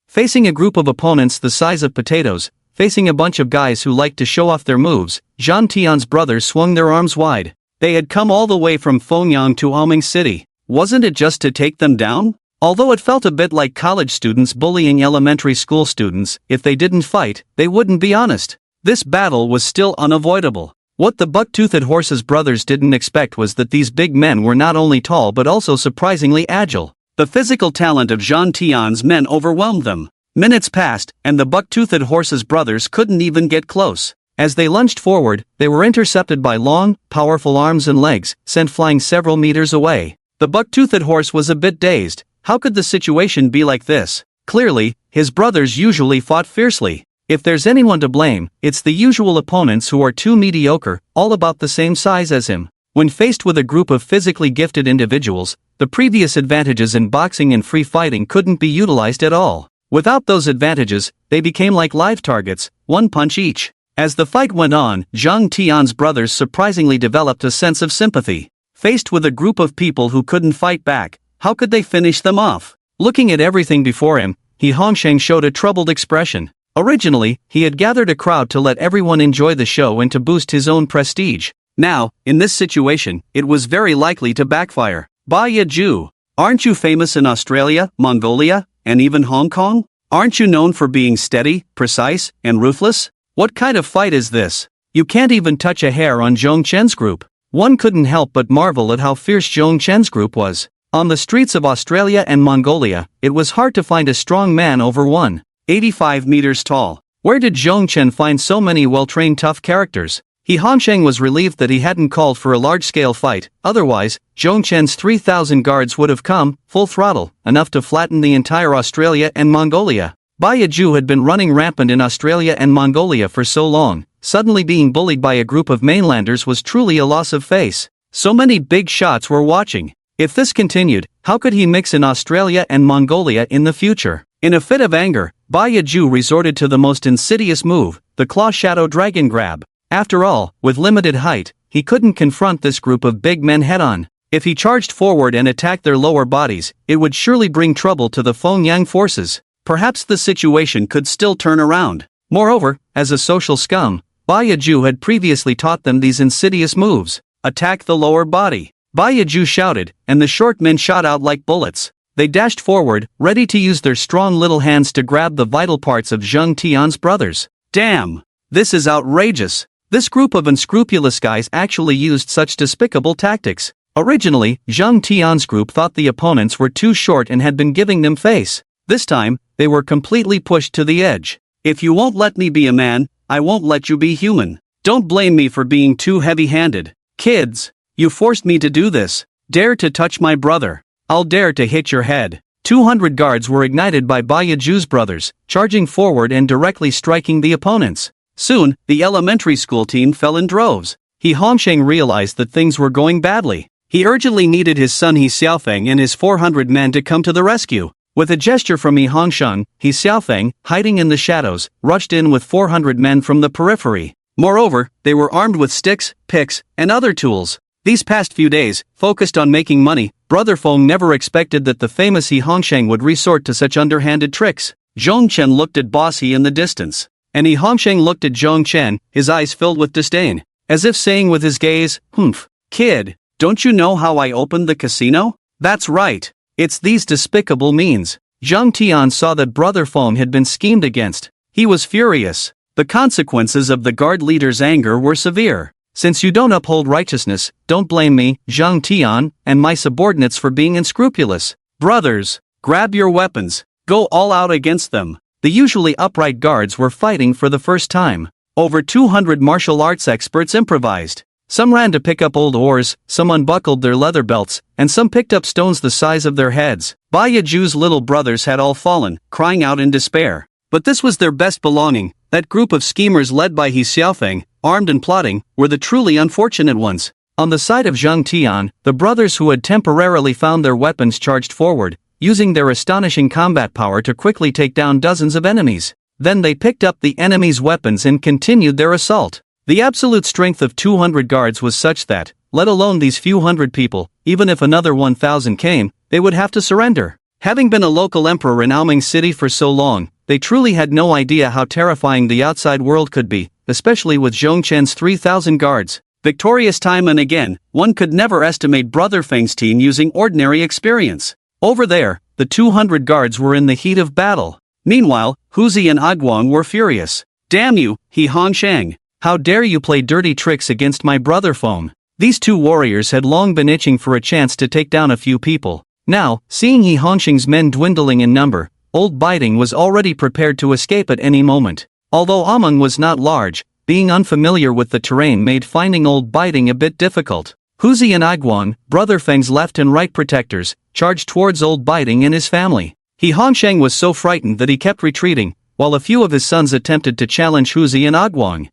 Facing a group of opponents the size of potatoes, facing a bunch of guys who liked to show off their moves, Zhang Tian's brothers swung their arms wide. They had come all the way from Fengyang to Aoming City. Wasn't it just to take them down? Although it felt a bit like college students bullying elementary school students, if they didn't fight, they wouldn't be honest. This battle was still unavoidable. What the buck-toothed horse's brothers didn't expect was that these big men were not only tall but also surprisingly agile. The physical talent of Zhang Tian's men overwhelmed them. Minutes passed, and the buck-toothed horse's brothers couldn't even get close. As they lunged forward, they were intercepted by long, powerful arms and legs, sent flying several meters away. The buck-toothed horse was a bit dazed. How could the situation be like this? Clearly, his brothers usually fought fiercely. If there's anyone to blame, it's the usual opponents who are too mediocre, all about the same size as him. When faced with a group of physically gifted individuals, the previous advantages in boxing and free fighting couldn't be utilized at all. Without those advantages, they became like live targets, one punch each. As the fight went on, Zhang Tian's brothers surprisingly developed a sense of sympathy. Faced with a group of people who couldn't fight back, how could they finish them off? Looking at everything before him, He Hongsheng showed a troubled expression. Originally, he had gathered a crowd to let everyone enjoy the show and to boost his own prestige. Now, in this situation, it was very likely to backfire. Ba Yaju, aren't you famous in Australia, Mongolia, and even Hong Kong? Aren't you known for being steady, precise, and ruthless? What kind of fight is this? You can't even touch a hair on Zhong Chen's group. One couldn't help but marvel at how fierce Zhong Chen's group was. On the streets of Australia and Mongolia, it was hard to find a strong man over 185 meters tall. Where did Zhong Chen find so many well-trained tough characters? He Hongsheng was relieved that he hadn't called for a large-scale fight, otherwise, Zhong Chen's 3,000 guards would have come, full throttle, enough to flatten the entire Australia and Mongolia. Ba Yaju had been running rampant in Australia and Mongolia for so long, suddenly being bullied by a group of mainlanders was truly a loss of face. So many big shots were watching. If this continued, how could he mix in Australia and Mongolia in the future? In a fit of anger, Ba Yaju resorted to the most insidious move, the Claw Shadow Dragon Grab. After all, with limited height, he couldn't confront this group of big men head-on. If he charged forward and attacked their lower bodies, it would surely bring trouble to the Fengyang forces. Perhaps the situation could still turn around. Moreover, as a social scum, Ba Yaju had previously taught them these insidious moves. Attack the lower body. Ba Yaju shouted, and the short men shot out like bullets. They dashed forward, ready to use their strong little hands to grab the vital parts of Zhang Tian's brothers. Damn! This is outrageous! This group of unscrupulous guys actually used such despicable tactics. Originally, Zhang Tian's group thought the opponents were too short and had been giving them face. This time, they were completely pushed to the edge. If you won't let me be a man, I won't let you be human. Don't blame me for being too heavy-handed. Kids, you forced me to do this. Dare to touch my brother. I'll dare to hit your head. 200 guards were ignited by Ba Yaju's brothers, charging forward and directly striking the opponents. Soon, the elementary school team fell in droves. He Hongsheng realized that things were going badly. He urgently needed his son He Xiaofeng and his 400 men to come to the rescue. With a gesture from He Hongsheng, He Xiaofeng, hiding in the shadows, rushed in with 400 men from the periphery. Moreover, they were armed with sticks, picks, and other tools. These past few days, focused on making money, Brother Feng never expected that the famous He Hongsheng would resort to such underhanded tricks. Zhong Chen looked at Boss He in the distance. And He Hongsheng looked at Zhong Chen, his eyes filled with disdain. As if saying with his gaze, "Humph, kid, don't you know how I opened the casino? That's right. It's these despicable means." Zhang Tian saw that Brother Feng had been schemed against. He was furious. The consequences of the guard leader's anger were severe. Since you don't uphold righteousness, don't blame me, Zhang Tian, and my subordinates for being unscrupulous. Brothers, grab your weapons. Go all out against them. The usually upright guards were fighting for the first time. Over 200 martial arts experts improvised. Some ran to pick up old oars, some unbuckled their leather belts, and some picked up stones the size of their heads. Ba Yaju's little brothers had all fallen, crying out in despair. But this was their best belonging. That group of schemers led by He Xiaofeng, armed and plotting, were the truly unfortunate ones. On the side of Zhang Tian, the brothers who had temporarily found their weapons charged forward, using their astonishing combat power to quickly take down dozens of enemies. Then they picked up the enemy's weapons and continued their assault. The absolute strength of 200 guards was such that, let alone these few hundred people, even if another 1,000 came, they would have to surrender. Having been a local emperor in Aoming City for so long, they truly had no idea how terrifying the outside world could be, especially with Zhong Chen's 3,000 guards. Victorious time and again, one could never estimate Brother Feng's team using ordinary experience. Over there, the 200 guards were in the heat of battle. Meanwhile, Huzi and Aguang were furious. Damn you, He Hongsheng! How dare you play dirty tricks against my brother Feng? These two warriors had long been itching for a chance to take down a few people. Now, seeing He Hongsheng's men dwindling in number, Old Biding was already prepared to escape at any moment. Although Ameng was not large, being unfamiliar with the terrain made finding Old Biting a bit difficult. Huzi and Aguang, Brother Feng's left and right protectors, charged towards Old Biting and his family. He Hongsheng was so frightened that he kept retreating, while a few of his sons attempted to challenge Huzi and Aguang.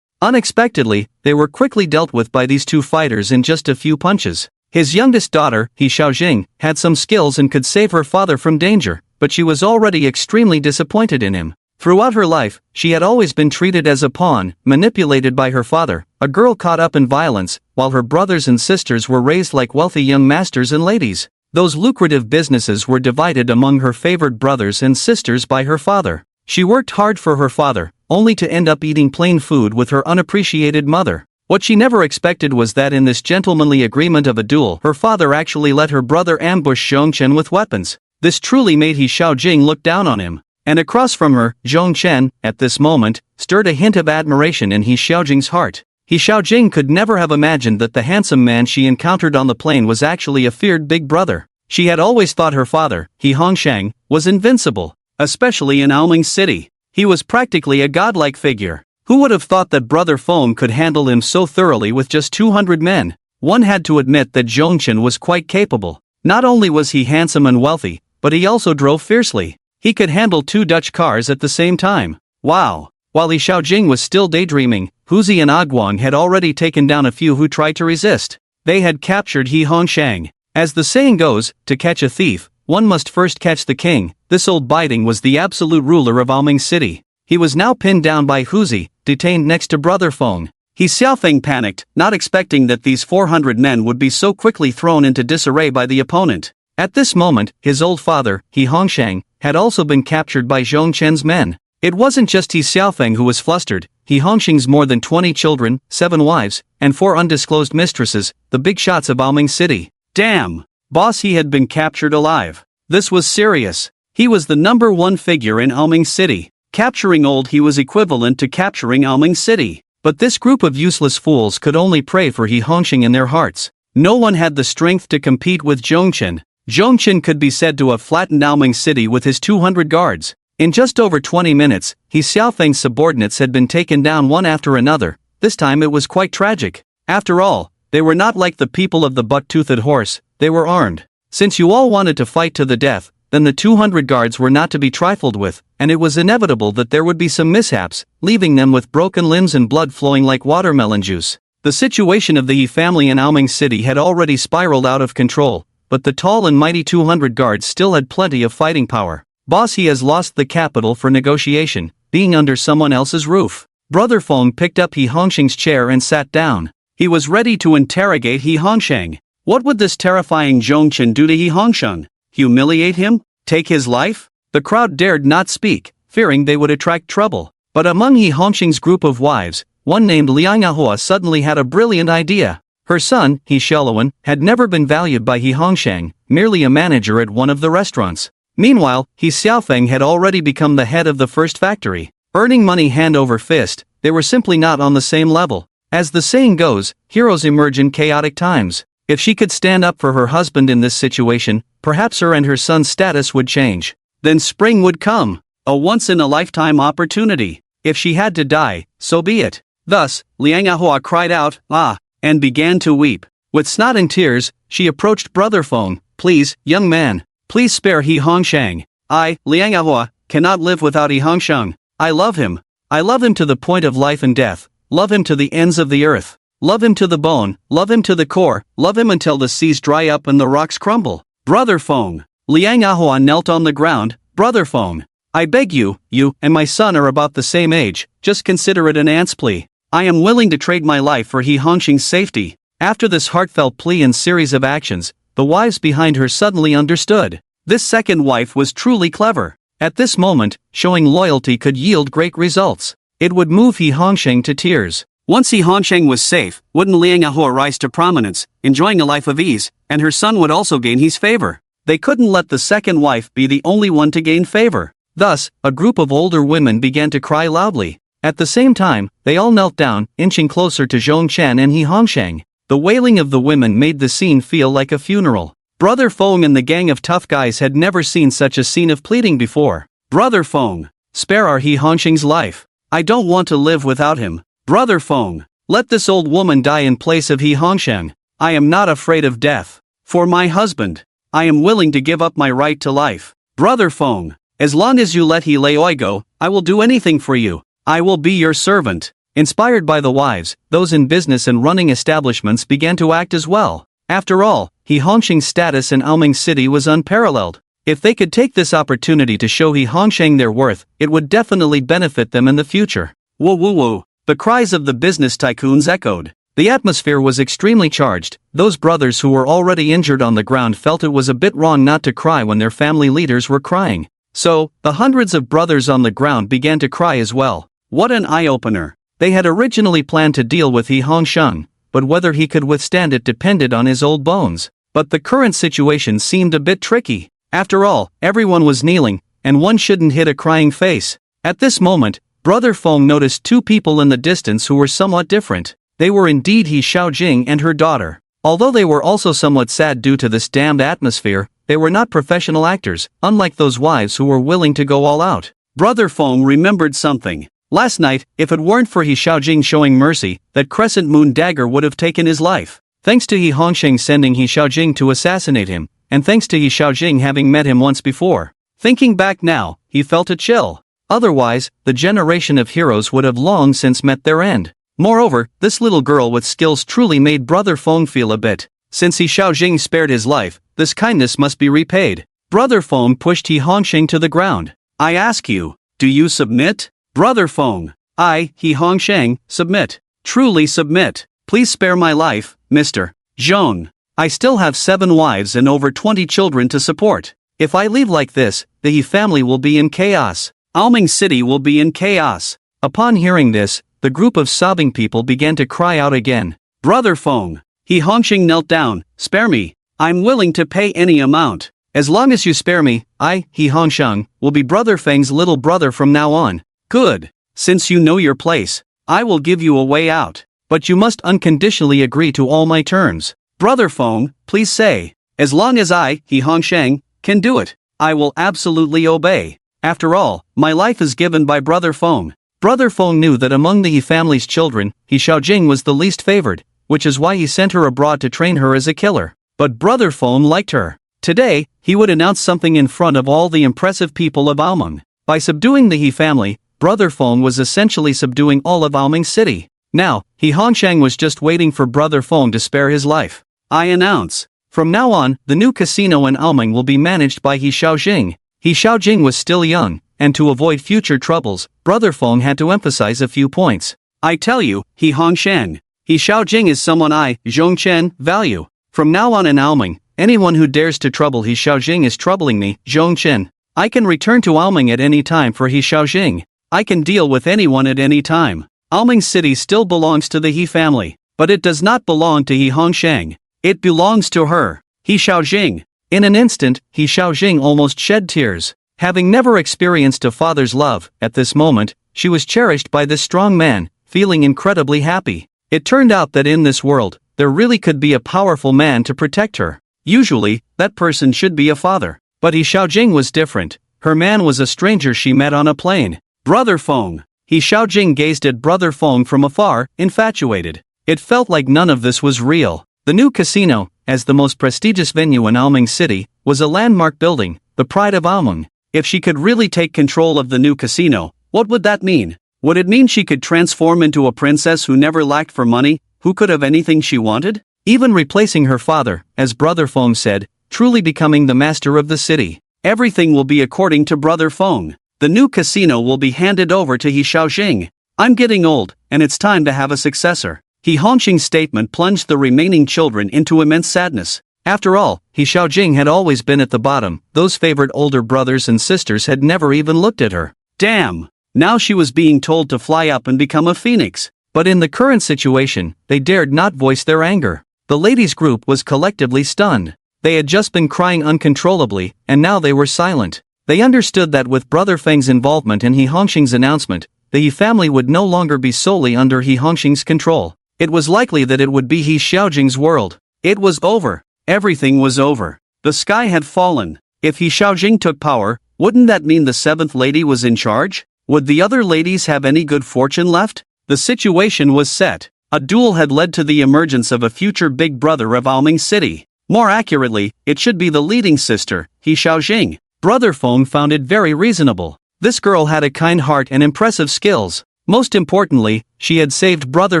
Unexpectedly, they were quickly dealt with by these two fighters in just a few punches. His youngest daughter, He Xiaojing, had some skills and could save her father from danger, but she was already extremely disappointed in him. Throughout her life, she had always been treated as a pawn, manipulated by her father, a girl caught up in violence, while her brothers and sisters were raised like wealthy young masters and ladies. Those lucrative businesses were divided among her favored brothers and sisters by her father. She worked hard for her father, only to end up eating plain food with her unappreciated mother. What she never expected was that in this gentlemanly agreement of a duel, her father actually let her brother ambush Zhongchen with weapons. This truly made He Xiaojing look down on him. And across from her, Zhongchen, at this moment, stirred a hint of admiration in He Xiaojing's heart. He Xiaojing could never have imagined that the handsome man she encountered on the plain was actually a feared big brother. She had always thought her father, He Hongsheng, was invincible, especially in Aoming City. He was practically a godlike figure. Who would have thought that Brother Feng could handle him so thoroughly with just 200 men? One had to admit that Zhongchen was quite capable. Not only was he handsome and wealthy, but he also drove fiercely. He could handle 2 Dutch cars at the same time. Wow! While He Xiaojing was still daydreaming, Huzi and Aguang had already taken down a few who tried to resist. They had captured He Hongsheng. As the saying goes, to catch a thief, one must first catch the king. This Old Biting was the absolute ruler of Aoming City. He was now pinned down by Huzi, detained next to Brother Feng. He Xiaofeng panicked, not expecting that these 400 men would be so quickly thrown into disarray by the opponent. At this moment, his old father, He Hongsheng, had also been captured by Zhongchen's men. It wasn't just He Xiaofeng who was flustered. He Hongsheng's more than 20 children, 7 wives, and 4 undisclosed mistresses, the big shots of Aoming City. Damn! Boss, he had been captured alive. This was serious. He was the #1 figure in Aoming City. Capturing Old He was equivalent to capturing Aoming City. But this group of useless fools could only pray for He Hongsheng in their hearts. No one had the strength to compete with Zhongchen. Zhongchen could be said to have flattened Aoming City with his 200 guards. In just over 20 minutes, He Xiaofeng's subordinates had been taken down one after another. This time it was quite tragic. After all, they were not like the people of the buck-toothed horse, they were armed. Since you all wanted to fight to the death, then the 200 guards were not to be trifled with, and it was inevitable that there would be some mishaps, leaving them with broken limbs and blood flowing like watermelon juice. The situation of the He family in Aoming City had already spiraled out of control, but the tall and mighty 200 guards still had plenty of fighting power. Boss, he has lost the capital for negotiation, being under someone else's roof. Brother Feng picked up He Hongsheng's chair and sat down. He was ready to interrogate He Hongsheng. What would this terrifying Zhongchen do to He Hongsheng? Humiliate him? Take his life? The crowd dared not speak, fearing they would attract trouble. But among He Hongsheng's group of wives, one named Liang Ahua suddenly had a brilliant idea. Her son, He Xiaoluan, had never been valued by He Hongsheng, merely a manager at one of the restaurants. Meanwhile, He Xiaofeng had already become the head of the first factory. Earning money hand over fist, they were simply not on the same level. As the saying goes, heroes emerge in chaotic times. If she could stand up for her husband in this situation, perhaps her and her son's status would change. Then spring would come, a once-in-a-lifetime opportunity. If she had to die, so be it. Thus, Liang Ahua cried out, "Ah!" and began to weep. With snot and tears, she approached Brother Feng. "Please, young man, please spare He Hongsheng. I, Liang Ahua, cannot live without He Hongsheng. I love him. I love him to the point of life and death. Love him to the ends of the earth. Love him to the bone, love him to the core, love him until the seas dry up and the rocks crumble." Brother Feng. Liang Ahua knelt on the ground. "Brother Feng, I beg you, you and my son are about the same age, just consider it an aunt's plea. I am willing to trade my life for He Hongsheng's safety." After this heartfelt plea and series of actions, the wives behind her suddenly understood. This second wife was truly clever. At this moment, showing loyalty could yield great results. It would move He Hongsheng to tears. Once He Hongsheng was safe, wouldn't Liang Ahua rise to prominence, enjoying a life of ease, and her son would also gain his favor. They couldn't let the second wife be the only one to gain favor. Thus, a group of older women began to cry loudly. At the same time, they all knelt down, inching closer to Zhongchen and He Hongsheng. The wailing of the women made the scene feel like a funeral. Brother Feng and the gang of tough guys had never seen such a scene of pleading before. "Brother Feng, spare our He Hongsheng's life. I don't want to live without him. Brother Feng, let this old woman die in place of He Hongsheng. I am not afraid of death. For my husband, I am willing to give up my right to life. Brother Feng, as long as you let He Leoi go, I will do anything for you. I will be your servant. Inspired by the wives, those in business and running establishments began to act as well. After all, He Hongsheng's status in Aoming City was unparalleled. If they could take this opportunity to show He Hongsheng their worth, it would definitely benefit them in the future. Whoa whoa whoa, the cries of the business tycoons echoed. The atmosphere was extremely charged. Those brothers who were already injured on the ground felt it was a bit wrong not to cry when their family leaders were crying. So, the hundreds of brothers on the ground began to cry as well. What an eye-opener. They had originally planned to deal with He Hongsheng, but whether he could withstand it depended on his old bones. But the current situation seemed a bit tricky. After all, everyone was kneeling, and one shouldn't hit a crying face. At this moment, Brother Feng noticed two people in the distance who were somewhat different. They were indeed He Xiaojing and her daughter. Although they were also somewhat sad due to this damned atmosphere, they were not professional actors, unlike those wives who were willing to go all out. Brother Feng remembered something. Last night, if it weren't for He Xiaojing showing mercy, that crescent moon dagger would have taken his life. Thanks to He Hongsheng sending He Xiaojing to assassinate him, and thanks to He Xiaojing having met him once before. Thinking back now, he felt a chill. Otherwise, the generation of heroes would have long since met their end. Moreover, this little girl with skills truly made Brother Feng feel a bit. Since He Xiaojing spared his life, this kindness must be repaid. Brother Feng pushed He Hongsheng to the ground. I ask you, do you submit? Brother Feng, I, He Hongsheng, submit. Truly submit. Please spare my life, Mr. Zhong. I still have 7 wives and over 20 children to support. If I leave like this, the He family will be in chaos. Aoming City will be in chaos. Upon hearing this, the group of sobbing people began to cry out again. Brother Feng, He Hongsheng knelt down. Spare me. I'm willing to pay any amount. As long as you spare me, I, He Hongsheng, will be Brother Feng's little brother from now on. Good. Since you know your place, I will give you a way out. But you must unconditionally agree to all my terms. Brother Feng, please say. As long as I, He Hongsheng, can do it, I will absolutely obey. After all, my life is given by Brother Feng. Brother Feng knew that among the He family's children, He Xiaojing was the least favored, which is why he sent her abroad to train her as a killer. But Brother Feng liked her. Today, he would announce something in front of all the impressive people of Aoming. By subduing the He family, Brother Feng was essentially subduing all of Aoming City. Now, He Hongsheng was just waiting for Brother Feng to spare his life. I announce. From now on, the new casino in Aoming will be managed by He Xiaojing. He Xiaojing was still young, and to avoid future troubles, Brother Feng had to emphasize a few points. I tell you, He Hongsheng, He Xiaojing is someone I, Zhongchen, value. From now on in Aoming, anyone who dares to trouble He Xiaojing is troubling me, Zhongchen. I can return to Aoming at any time for He Xiaojing. I can deal with anyone at any time. Aoming City still belongs to the He family, but it does not belong to He Hongsheng. It belongs to her, He Xiaojing. In an instant, He Xiaojing almost shed tears. Having never experienced a father's love, at this moment, she was cherished by this strong man, feeling incredibly happy. It turned out that in this world, there really could be a powerful man to protect her. Usually, that person should be a father. But He Xiaojing was different. Her man was a stranger she met on a plane. Brother Feng. He Xiaojing gazed at Brother Feng from afar, infatuated. It felt like none of this was real. The new casino, as the most prestigious venue in Aoming City, was a landmark building, the pride of Aoming. If she could really take control of the new casino, what would that mean? Would it mean she could transform into a princess who never lacked for money, who could have anything she wanted? Even replacing her father, as Brother Feng said, truly becoming the master of the city. Everything will be according to Brother Feng. The new casino will be handed over to He Xiaojing. I'm getting old, and it's time to have a successor. He Hongsheng's statement plunged the remaining children into immense sadness. After all, He Xiaojing had always been at the bottom. Those favorite older brothers and sisters had never even looked at her. Damn! Now she was being told to fly up and become a phoenix. But in the current situation, they dared not voice their anger. The ladies' group was collectively stunned. They had just been crying uncontrollably, and now they were silent. They understood that with Brother Feng's involvement in He Hongsheng's announcement, the He family would no longer be solely under He Hongsheng's control. It was likely that it would be He Xiaojing's world. It was over. Everything was over. The sky had fallen. If He Xiaojing took power, wouldn't that mean the 7th lady was in charge? Would the other ladies have any good fortune left? The situation was set. A duel had led to the emergence of a future big brother of Aoming City. More accurately, it should be the leading sister, He Xiaojing. Brother Feng found it very reasonable. This girl had a kind heart and impressive skills. Most importantly, she had saved Brother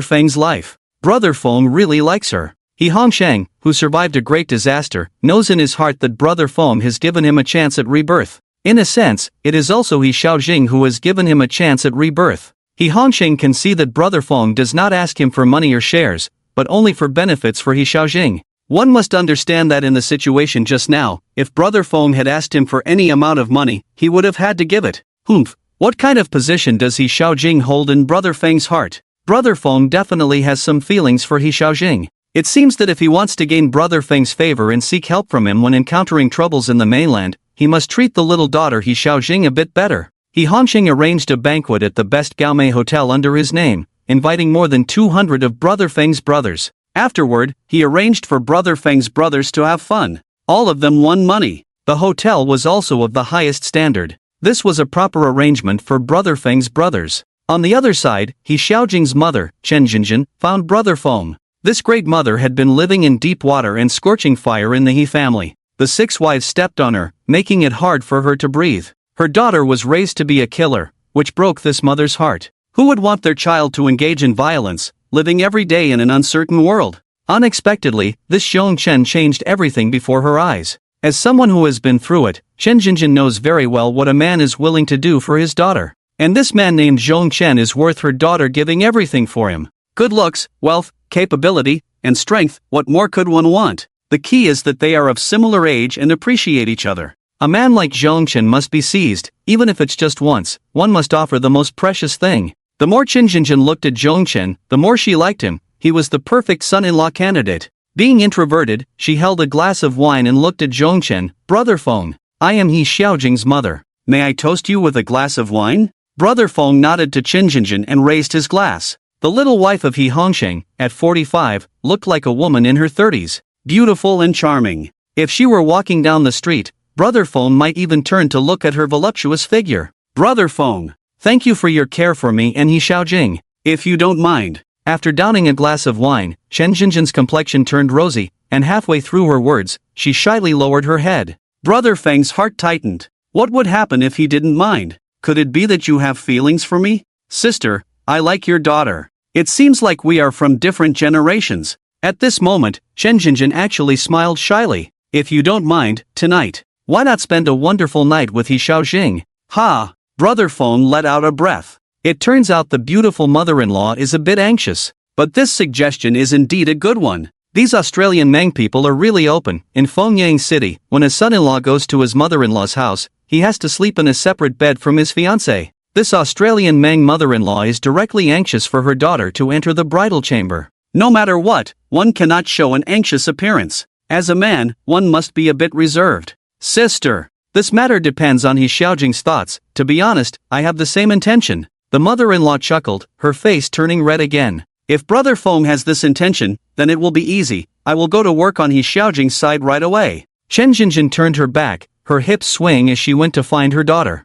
Feng's life. Brother Feng really likes her. He Hongsheng, who survived a great disaster, knows in his heart that Brother Feng has given him a chance at rebirth. In a sense, it is also He Xiaojing who has given him a chance at rebirth. He Hongsheng can see that Brother Feng does not ask him for money or shares, but only for benefits for He Xiaojing. One must understand that in the situation just now, if Brother Feng had asked him for any amount of money, he would have had to give it. Humph. What kind of position does He Xiaojing hold in Brother Feng's heart? Brother Feng definitely has some feelings for He Xiaojing. It seems that if he wants to gain Brother Feng's favor and seek help from him when encountering troubles in the mainland, he must treat the little daughter He Xiaojing a bit better. He Hongsheng arranged a banquet at the best Gaomei hotel under his name, inviting more than 200 of Brother Feng's brothers. Afterward, he arranged for Brother Feng's brothers to have fun. All of them won money. The hotel was also of the highest standard. This was a proper arrangement for Brother Feng's brothers. On the other side, He Xiaojing's mother, Chen Jinjin, found Brother Feng. This great mother had been living in deep water and scorching fire in the He family. The 6 wives stepped on her, making it hard for her to breathe. Her daughter was raised to be a killer, which broke this mother's heart. Who would want their child to engage in violence, living every day in an uncertain world? Unexpectedly, this Xiong Chen changed everything before her eyes. As someone who has been through it, Chen Jinjin knows very well what a man is willing to do for his daughter. And this man named Xiong Chen is worth her daughter giving everything for him. Good looks, wealth, capability, and strength, what more could one want? The key is that they are of similar age and appreciate each other. A man like Zhongchen must be seized, even if it's just once. One must offer the most precious thing. The more Qin Jinjin looked at Zhongchen, the more she liked him. He was the perfect son-in-law candidate. Being introverted, she held a glass of wine and looked at Zhongchen. Brother Feng, I am He Xiaojing's mother. May I toast you with a glass of wine? Brother Feng nodded to Qin Jinjin and raised his glass. The little wife of He Hongsheng, at 45, looked like a woman in her 30s. Beautiful and charming. If she were walking down the street, Brother Feng might even turn to look at her voluptuous figure. Brother Feng, thank you for your care for me and He Xiaojing. If you don't mind. After downing a glass of wine, Chen Jinjin's complexion turned rosy, and halfway through her words, she shyly lowered her head. Brother Feng's heart tightened. What would happen if he didn't mind? Could it be that you have feelings for me? Sister, I like your daughter. It seems like we are from different generations. At this moment, Chen Jinjin actually smiled shyly. If you don't mind, tonight, why not spend a wonderful night with He Xiaojing? Ha! Brother Feng let out a breath. It turns out the beautiful mother-in-law is a bit anxious. But this suggestion is indeed a good one. These Australian Mang people are really open. In Fengyang City, when a son-in-law goes to his mother-in-law's house, he has to sleep in a separate bed from his fiancée. This Australian Mang mother-in-law is directly anxious for her daughter to enter the bridal chamber. No matter what, one cannot show an anxious appearance. As a man, one must be a bit reserved. Sister, this matter depends on He Xiaojing's thoughts. To be honest, I have the same intention. The mother-in-law chuckled, her face turning red again. If Brother Feng has this intention, then it will be easy. I will go to work on He Xiaojing's side right away. Chen Jinjin turned her back, her hips swaying as she went to find her daughter.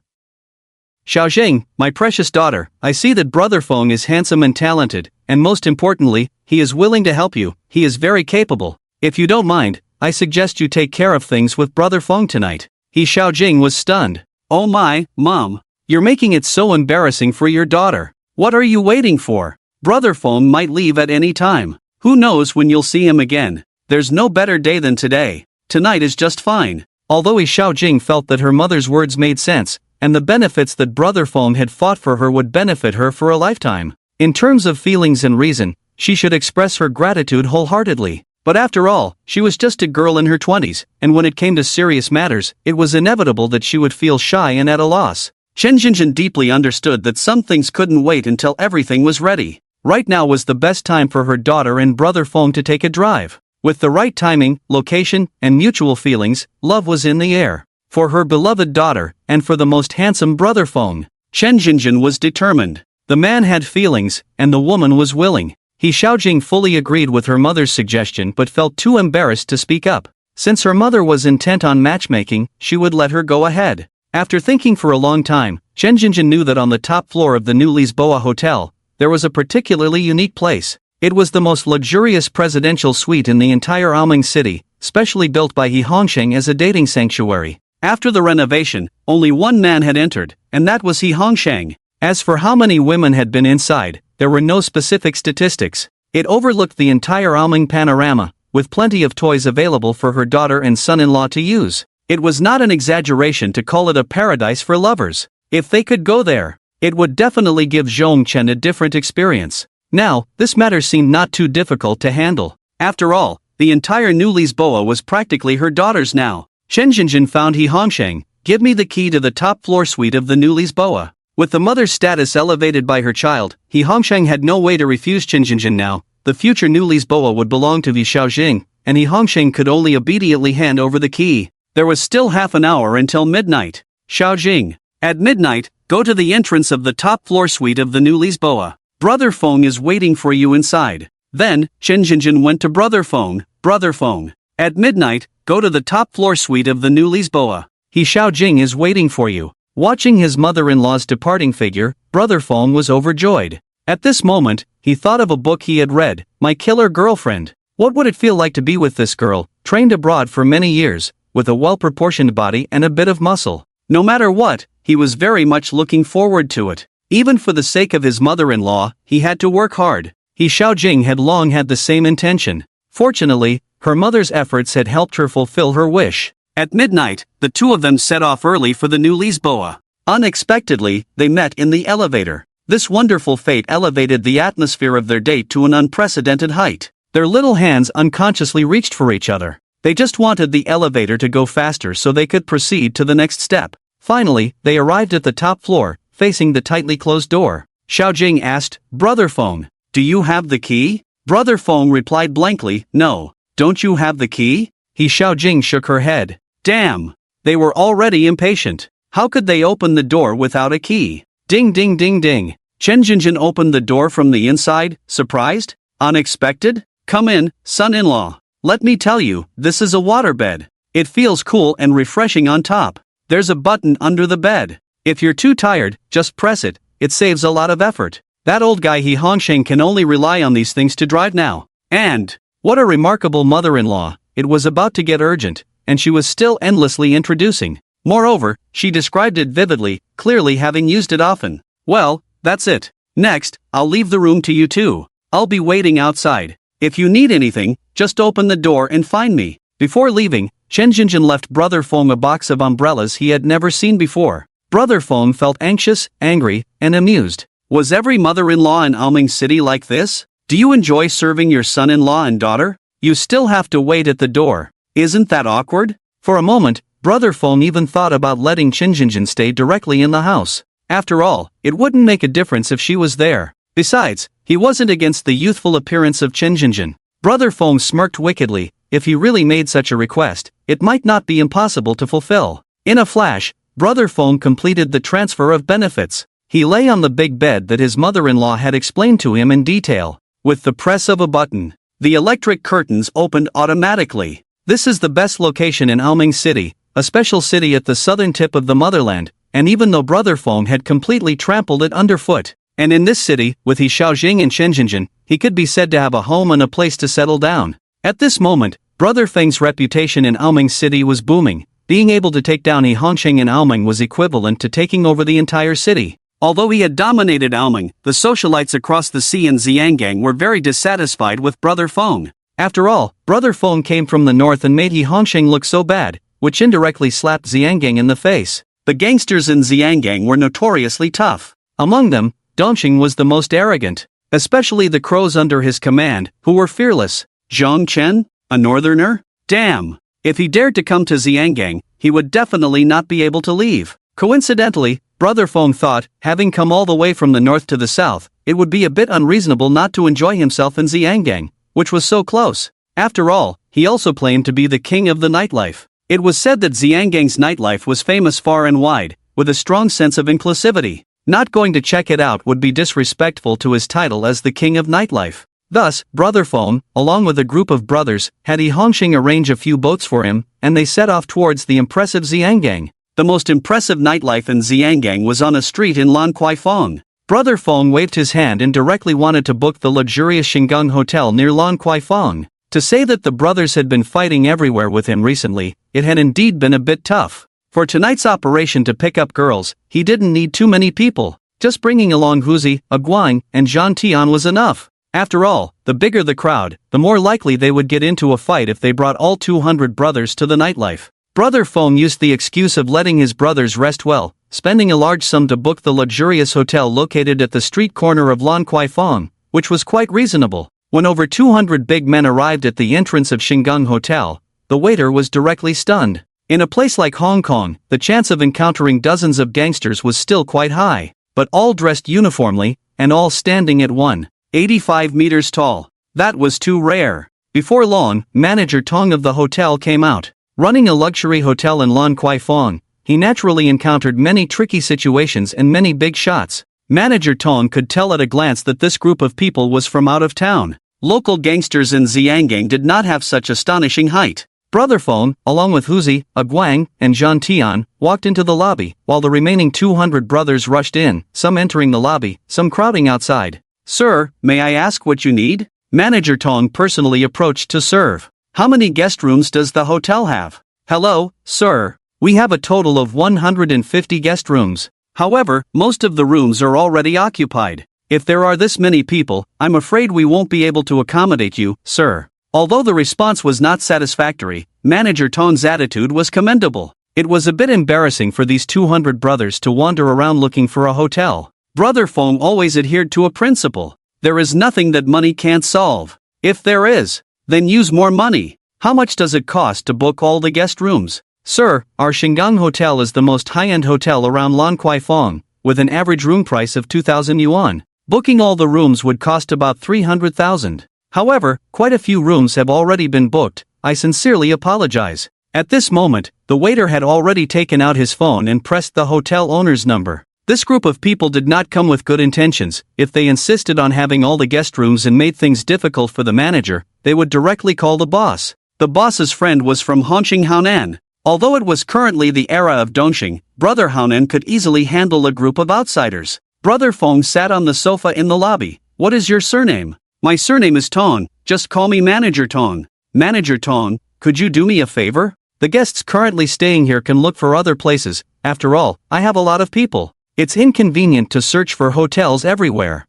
Xiaojing, my precious daughter, I see that Brother Feng is handsome and talented, and most importantly, he is willing to help you. He is very capable. If you don't mind, I suggest you take care of things with Brother Feng tonight. He Xiaojing was stunned. Oh my, Mom. You're making it so embarrassing for your daughter. What are you waiting for? Brother Feng might leave at any time. Who knows when you'll see him again? There's no better day than today. Tonight is just fine. Although He Xiaojing felt that her mother's words made sense, and the benefits that Brother Feng had fought for her would benefit her for a lifetime. In terms of feelings and reason, she should express her gratitude wholeheartedly. But after all, she was just a girl in her 20s, and when it came to serious matters, it was inevitable that she would feel shy and at a loss. Chen Jinjin deeply understood that some things couldn't wait until everything was ready. Right now was the best time for her daughter and Brother Feng to take a drive. With the right timing, location, and mutual feelings, love was in the air. For her beloved daughter, and for the most handsome Brother Feng. Chen Jinjin was determined. The man had feelings, and the woman was willing. He Xiaojing fully agreed with her mother's suggestion but felt too embarrassed to speak up. Since her mother was intent on matchmaking, she would let her go ahead. After thinking for a long time, Chen Jinjin knew that on the top floor of the new Lisboa Hotel, there was a particularly unique place. It was the most luxurious presidential suite in the entire Aoming city, specially built by He Hongsheng as a dating sanctuary. After the renovation, only one man had entered, and that was He Hongsheng. As for how many women had been inside, there were no specific statistics. It overlooked the entire Aoming panorama, with plenty of toys available for her daughter and son-in-law to use. It was not an exaggeration to call it a paradise for lovers. If they could go there, it would definitely give Zhong Chen a different experience. Now, this matter seemed not too difficult to handle. After all, the entire new Lisboa was practically her daughter's now. Chen Jinjin found He Hongsheng. Give me the key to the top floor suite of the new Lisboa. With the mother's status elevated by her child, He Hongsheng had no way to refuse Chen Jinjin now. The future new Lisboa would belong to Li Xiaojing, and He Hongsheng could only obediently hand over the key. There was still half an hour until midnight. Xiaojing. At midnight, go to the entrance of the top floor suite of the new Lisboa. Brother Feng is waiting for you inside. Then, Chen Jinjin went to Brother Feng. Brother Feng. At midnight, go to the top floor suite of the new Lisboa. He Xiaojing is waiting for you. Watching his mother-in-law's departing figure, Brother Feng was overjoyed. At this moment, he thought of a book he had read, My Killer Girlfriend. What would it feel like to be with this girl, trained abroad for many years, with a well-proportioned body and a bit of muscle? No matter what, he was very much looking forward to it. Even for the sake of his mother-in-law, he had to work hard. He Xiaojing had long had the same intention. Fortunately, her mother's efforts had helped her fulfill her wish. At midnight, the two of them set off early for the new Lisboa. Unexpectedly, they met in the elevator. This wonderful fate elevated the atmosphere of their date to an unprecedented height. Their little hands unconsciously reached for each other. They just wanted the elevator to go faster so they could proceed to the next step. Finally, they arrived at the top floor, facing the tightly closed door. Xiaojing asked, Brother Feng, do you have the key? Brother Feng replied blankly, No. Don't you have the key? He Xiaojing shook her head. Damn! They were already impatient. How could they open the door without a key? Ding ding ding ding. Chen Jinjin opened the door from the inside, surprised? Unexpected? Come in, son-in-law. Let me tell you, this is a waterbed. It feels cool and refreshing on top. There's a button under the bed. If you're too tired, just press it. It saves a lot of effort. That old guy He Hongsheng can only rely on these things to drive now. And, what a remarkable mother-in-law. It was about to get urgent, and she was still endlessly introducing. Moreover, she described it vividly, clearly having used it often. Well, that's it. Next, I'll leave the room to you two. I'll be waiting outside. If you need anything, just open the door and find me. Before leaving, Chen Jinjin left Brother Feng a box of umbrellas he had never seen before. Brother Feng felt anxious, angry, and amused. Was every mother-in-law in Aoming City like this? Do you enjoy serving your son-in-law and daughter? You still have to wait at the door. Isn't that awkward? For a moment, Brother Feng even thought about letting Chen Jinjin stay directly in the house. After all, it wouldn't make a difference if she was there. Besides, he wasn't against the youthful appearance of Chen Jinjin. Brother Feng smirked wickedly. If he really made such a request, it might not be impossible to fulfill. In a flash, Brother Feng completed the transfer of benefits. He lay on the big bed that his mother-in-law had explained to him in detail. With the press of a button, the electric curtains opened automatically. This is the best location in Aoming City, a special city at the southern tip of the motherland, and even though Brother Feng had completely trampled it underfoot, and in this city, with He Xiaojing and Chen Jinjin, he could be said to have a home and a place to settle down. At this moment, Brother Feng's reputation in Aoming City was booming. Being able to take down He Hongsheng in Aoming was equivalent to taking over the entire city. Although he had dominated Aoming, the socialites across the sea in Xiangang were very dissatisfied with Brother Feng. After all, Brother Feng came from the north and made He Hongsheng look so bad, which indirectly slapped Xiangang in the face. The gangsters in Xiangang were notoriously tough. Among them, Dongxing was the most arrogant, especially the crows under his command, who were fearless. Zhang Chen? A northerner? Damn! If he dared to come to Xiangang, he would definitely not be able to leave. Coincidentally, Brother Feng thought, having come all the way from the north to the south, it would be a bit unreasonable not to enjoy himself in Xiangang, which was so close. After all, he also claimed to be the king of the nightlife. It was said that Xianggang's nightlife was famous far and wide, with a strong sense of inclusivity. Not going to check it out would be disrespectful to his title as the king of nightlife. Thus, Brother Feng, along with a group of brothers, had He Hongsheng arrange a few boats for him, and they set off towards the impressive Xiangang. The most impressive nightlife in Xiangang was on a street in Lan Kwai Fong. Brother Fong waved his hand and directly wanted to book the luxurious Shingang Hotel near Lan Kwai Fong. To say that the brothers had been fighting everywhere with him recently, it had indeed been a bit tough. For tonight's operation to pick up girls, he didn't need too many people. Just bringing along Huzi, Aguang, and Zhang Tian was enough. After all, the bigger the crowd, the more likely they would get into a fight if they brought all 200 brothers to the nightlife. Brother Fong used the excuse of letting his brothers rest well, spending a large sum to book the luxurious hotel located at the street corner of Lan Kwai Fong, which was quite reasonable. When over 200 big men arrived at the entrance of Shingang Hotel, the waiter was directly stunned. In a place like Hong Kong, the chance of encountering dozens of gangsters was still quite high, but all dressed uniformly, and all standing at 185 meters tall. That was too rare. Before long, Manager Tong of the hotel came out. Running a luxury hotel in Lan Kwai Fong, he naturally encountered many tricky situations and many big shots. Manager Tong could tell at a glance that this group of people was from out of town. Local gangsters in Xiangang did not have such astonishing height. Brother Fong, along with Huzi, Aguang, and Zhang Tian, walked into the lobby, while the remaining 200 brothers rushed in, some entering the lobby, some crowding outside. "Sir, may I ask what you need?" Manager Tong personally approached to serve. "How many guest rooms does the hotel have?" "Hello, sir. We have a total of 150 guest rooms. However, most of the rooms are already occupied. If there are this many people, I'm afraid we won't be able to accommodate you, sir." Although the response was not satisfactory, Manager Tong's attitude was commendable. It was a bit embarrassing for these 200 brothers to wander around looking for a hotel. Brother Fong always adhered to a principle: there is nothing that money can't solve. If there is, then use more money. "How much does it cost to book all the guest rooms?" "Sir, our Shingang Hotel is the most high-end hotel around Lan Kwai Fong, with an average room price of 2,000 yuan. Booking all the rooms would cost about 300,000. However, quite a few rooms have already been booked. I sincerely apologize." At this moment, the waiter had already taken out his phone and pressed the hotel owner's number. This group of people did not come with good intentions. If they insisted on having all the guest rooms and made things difficult for the manager, they would directly call the boss. The boss's friend was from Hongqing Haonan. Although it was currently the era of Dongxing, Brother Haonan could easily handle a group of outsiders. Brother Fong sat on the sofa in the lobby. "What is your surname?" "My surname is Tong, just call me Manager Tong." "Manager Tong, could you do me a favor? The guests currently staying here can look for other places. After all, I have a lot of people. It's inconvenient to search for hotels everywhere.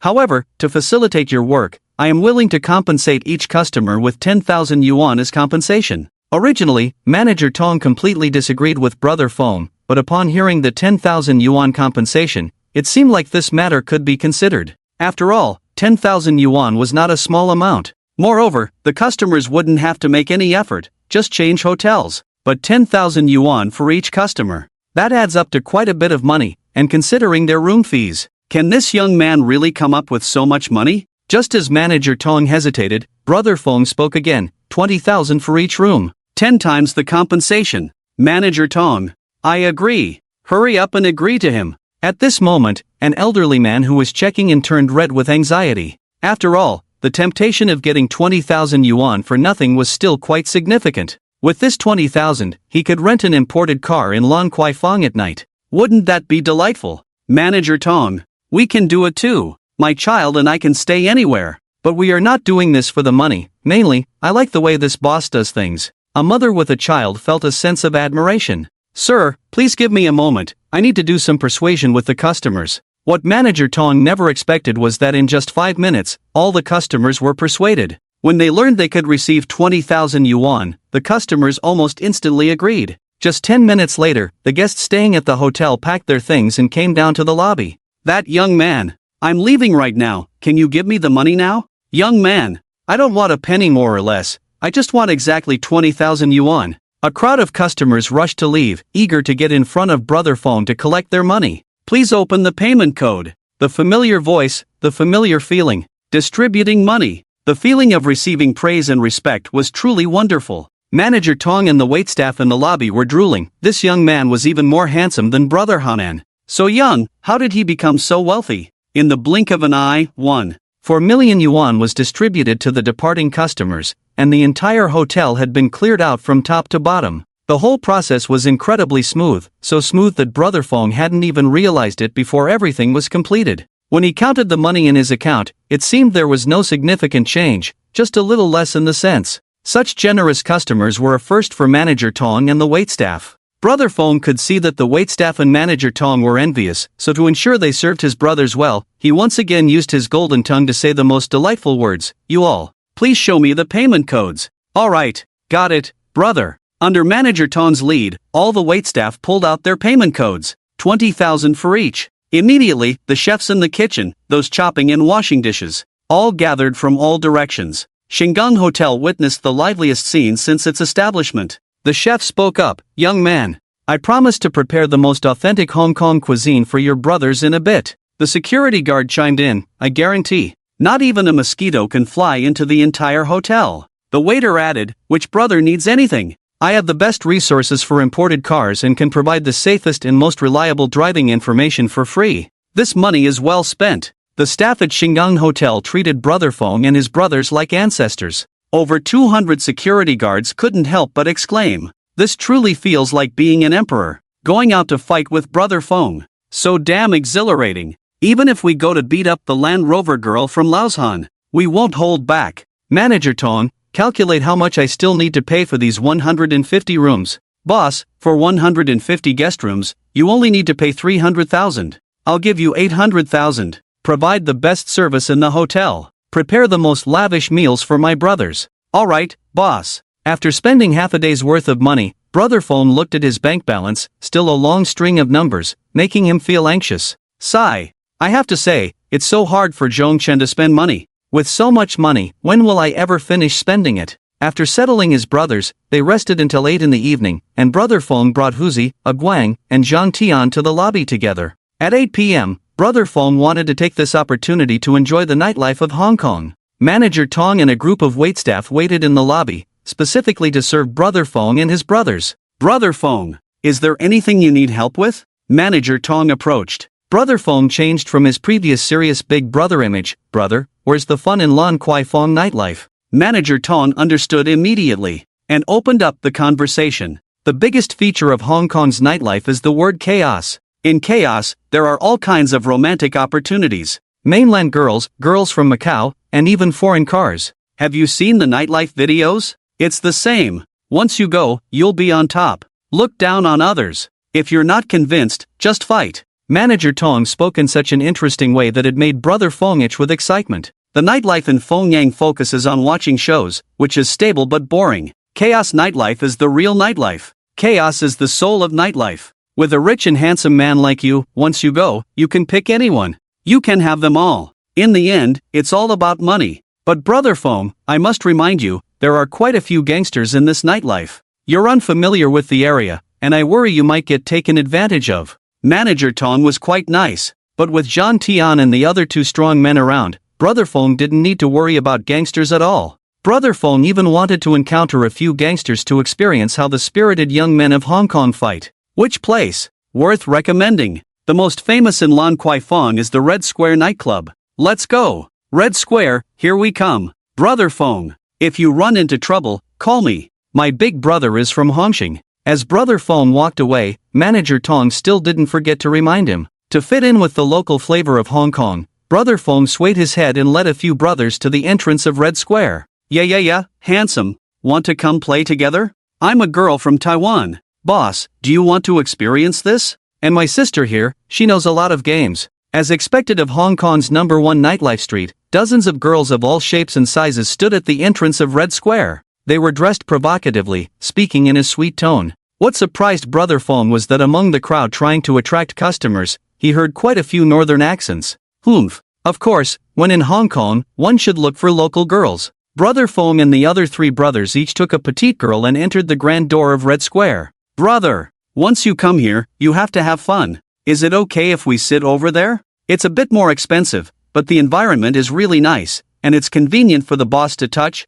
However, to facilitate your work, I am willing to compensate each customer with 10,000 yuan as compensation." Originally, Manager Tong completely disagreed with Brother Fong, but upon hearing the 10,000 yuan compensation, it seemed like this matter could be considered. After all, 10,000 yuan was not a small amount. Moreover, the customers wouldn't have to make any effort, just change hotels. But 10,000 yuan for each customer. That adds up to quite a bit of money, and considering their room fees, can this young man really come up with so much money? Just as Manager Tong hesitated, Brother Fong spoke again. 20,000 for each room. 10 times the compensation. Manager Tong: "I agree. Hurry up and agree to him." At this moment, an elderly man who was checking in turned red with anxiety. After all, the temptation of getting 20,000 yuan for nothing was still quite significant. With this 20,000, he could rent an imported car in Lan Kwai Fong at night. Wouldn't that be delightful? Manager Tong: "We can do it too. My child and I can stay anywhere. But we are not doing this for the money. Mainly, I like the way this boss does things." A mother with a child felt a sense of admiration. "Sir, please give me a moment. I need to do some persuasion with the customers." What Manager Tong never expected was that in just 5 minutes, all the customers were persuaded. When they learned they could receive 20,000 yuan, the customers almost instantly agreed. Just 10 minutes later, the guests staying at the hotel packed their things and came down to the lobby. "That young man. I'm leaving right now. Can you give me the money now?" "Young man, I don't want a penny more or less. I just want exactly 20,000 yuan. A crowd of customers rushed to leave, eager to get in front of Brother Fong to collect their money. "Please open the payment code." The familiar voice, the familiar feeling. Distributing money. The feeling of receiving praise and respect was truly wonderful. Manager Tong and the waitstaff in the lobby were drooling. This young man was even more handsome than Brother Haonan. So young, how did he become so wealthy? In the blink of an eye, 1.4 million yuan was distributed to the departing customers, and the entire hotel had been cleared out from top to bottom. The whole process was incredibly smooth, so smooth that Brother Fong hadn't even realized it before everything was completed. When he counted the money in his account, it seemed there was no significant change, just a little less in the cents. Such generous customers were a first for Manager Tong and the waitstaff. Brother Fong could see that the waitstaff and Manager Tong were envious, so to ensure they served his brothers well, he once again used his golden tongue to say the most delightful words, "You all, please show me the payment codes." "Alright, got it, brother." Under Manager Tong's lead, all the waitstaff pulled out their payment codes, 20,000 for each. Immediately, the chefs in the kitchen, those chopping and washing dishes, all gathered from all directions. Shingang Hotel witnessed the liveliest scene since its establishment. The chef spoke up, "Young man, I promise to prepare the most authentic Hong Kong cuisine for your brothers in a bit." The security guard chimed in, "I guarantee, not even a mosquito can fly into the entire hotel." The waiter added, "Which brother needs anything? I have the best resources for imported cars and can provide the safest and most reliable driving information for free. This money is well spent." The staff at Shingang Hotel treated Brother Fong and his brothers like ancestors. Over 200 security guards couldn't help but exclaim, "This truly feels like being an emperor, going out to fight with Brother Fong. So damn exhilarating. Even if we go to beat up the Land Rover girl from Laoshan, we won't hold back." "Manager Tong, calculate how much I still need to pay for these 150 rooms." "Boss, for 150 guest rooms, you only need to pay 300,000. I'll give you 800,000. Provide the best service in the hotel. Prepare the most lavish meals for my brothers." "Alright, boss." After spending half a day's worth of money, Brother Fong looked at his bank balance, still a long string of numbers, making him feel anxious. Sigh. "I have to say, it's so hard for Zhong Chen to spend money. With so much money, when will I ever finish spending it?" After settling his brothers, they rested until 8 in the evening, and Brother Fong brought Huzi, Guang, and Zhang Tian to the lobby together. At 8 p.m., Brother Fong wanted to take this opportunity to enjoy the nightlife of Hong Kong. Manager Tong and a group of waitstaff waited in the lobby, specifically to serve Brother Fong and his brothers. "Brother Fong, is there anything you need help with?" Manager Tong approached. Brother Fong changed from his previous serious big brother image. "Brother, where's the fun in Lan Kwai Fong nightlife?" Manager Tong understood immediately, and opened up the conversation. The biggest feature of Hong Kong's nightlife is the word chaos. In chaos, there are all kinds of romantic opportunities. Mainland girls, girls from Macau, and even foreign cars. Have you seen the nightlife videos? It's the same. Once you go, you'll be on top. Look down on others. If you're not convinced, just fight. Manager Tong spoke in such an interesting way that it made Brother Fong itch with excitement. The nightlife in Fengyang focuses on watching shows, which is stable but boring. Chaos nightlife is the real nightlife. Chaos is the soul of nightlife. With a rich and handsome man like you, once you go, you can pick anyone. You can have them all. In the end, it's all about money. But Brother Fong, I must remind you, there are quite a few gangsters in this nightlife. You're unfamiliar with the area, and I worry you might get taken advantage of. Manager Tong was quite nice, but with Zhang Tian and the other two strong men around, Brother Fong didn't need to worry about gangsters at all. Brother Fong even wanted to encounter a few gangsters to experience how the spirited young men of Hong Kong fight. Which place? Worth recommending. The most famous in Lan Kwai Fong is the Red Square nightclub. Let's go. Red Square, here we come. Brother Fong, if you run into trouble, call me. My big brother is from Hongqing. As Brother Fong walked away, Manager Tong still didn't forget to remind him. To fit in with the local flavor of Hong Kong, Brother Fong swayed his head and led a few brothers to the entrance of Red Square. Yeah, handsome. Want to come play together? I'm a girl from Taiwan. Boss, do you want to experience this? And my sister here, she knows a lot of games. As expected of Hong Kong's #1 nightlife street, dozens of girls of all shapes and sizes stood at the entrance of Red Square. They were dressed provocatively, speaking in a sweet tone. What surprised Brother Fong was that among the crowd trying to attract customers, he heard quite a few northern accents. Humph. Of course, when in Hong Kong, one should look for local girls. Brother Fong and the other three brothers each took a petite girl and entered the grand door of Red Square. Brother, once you come here, you have to have fun. Is it okay if we sit over there? It's a bit more expensive, but the environment is really nice, and it's convenient for the boss to touch.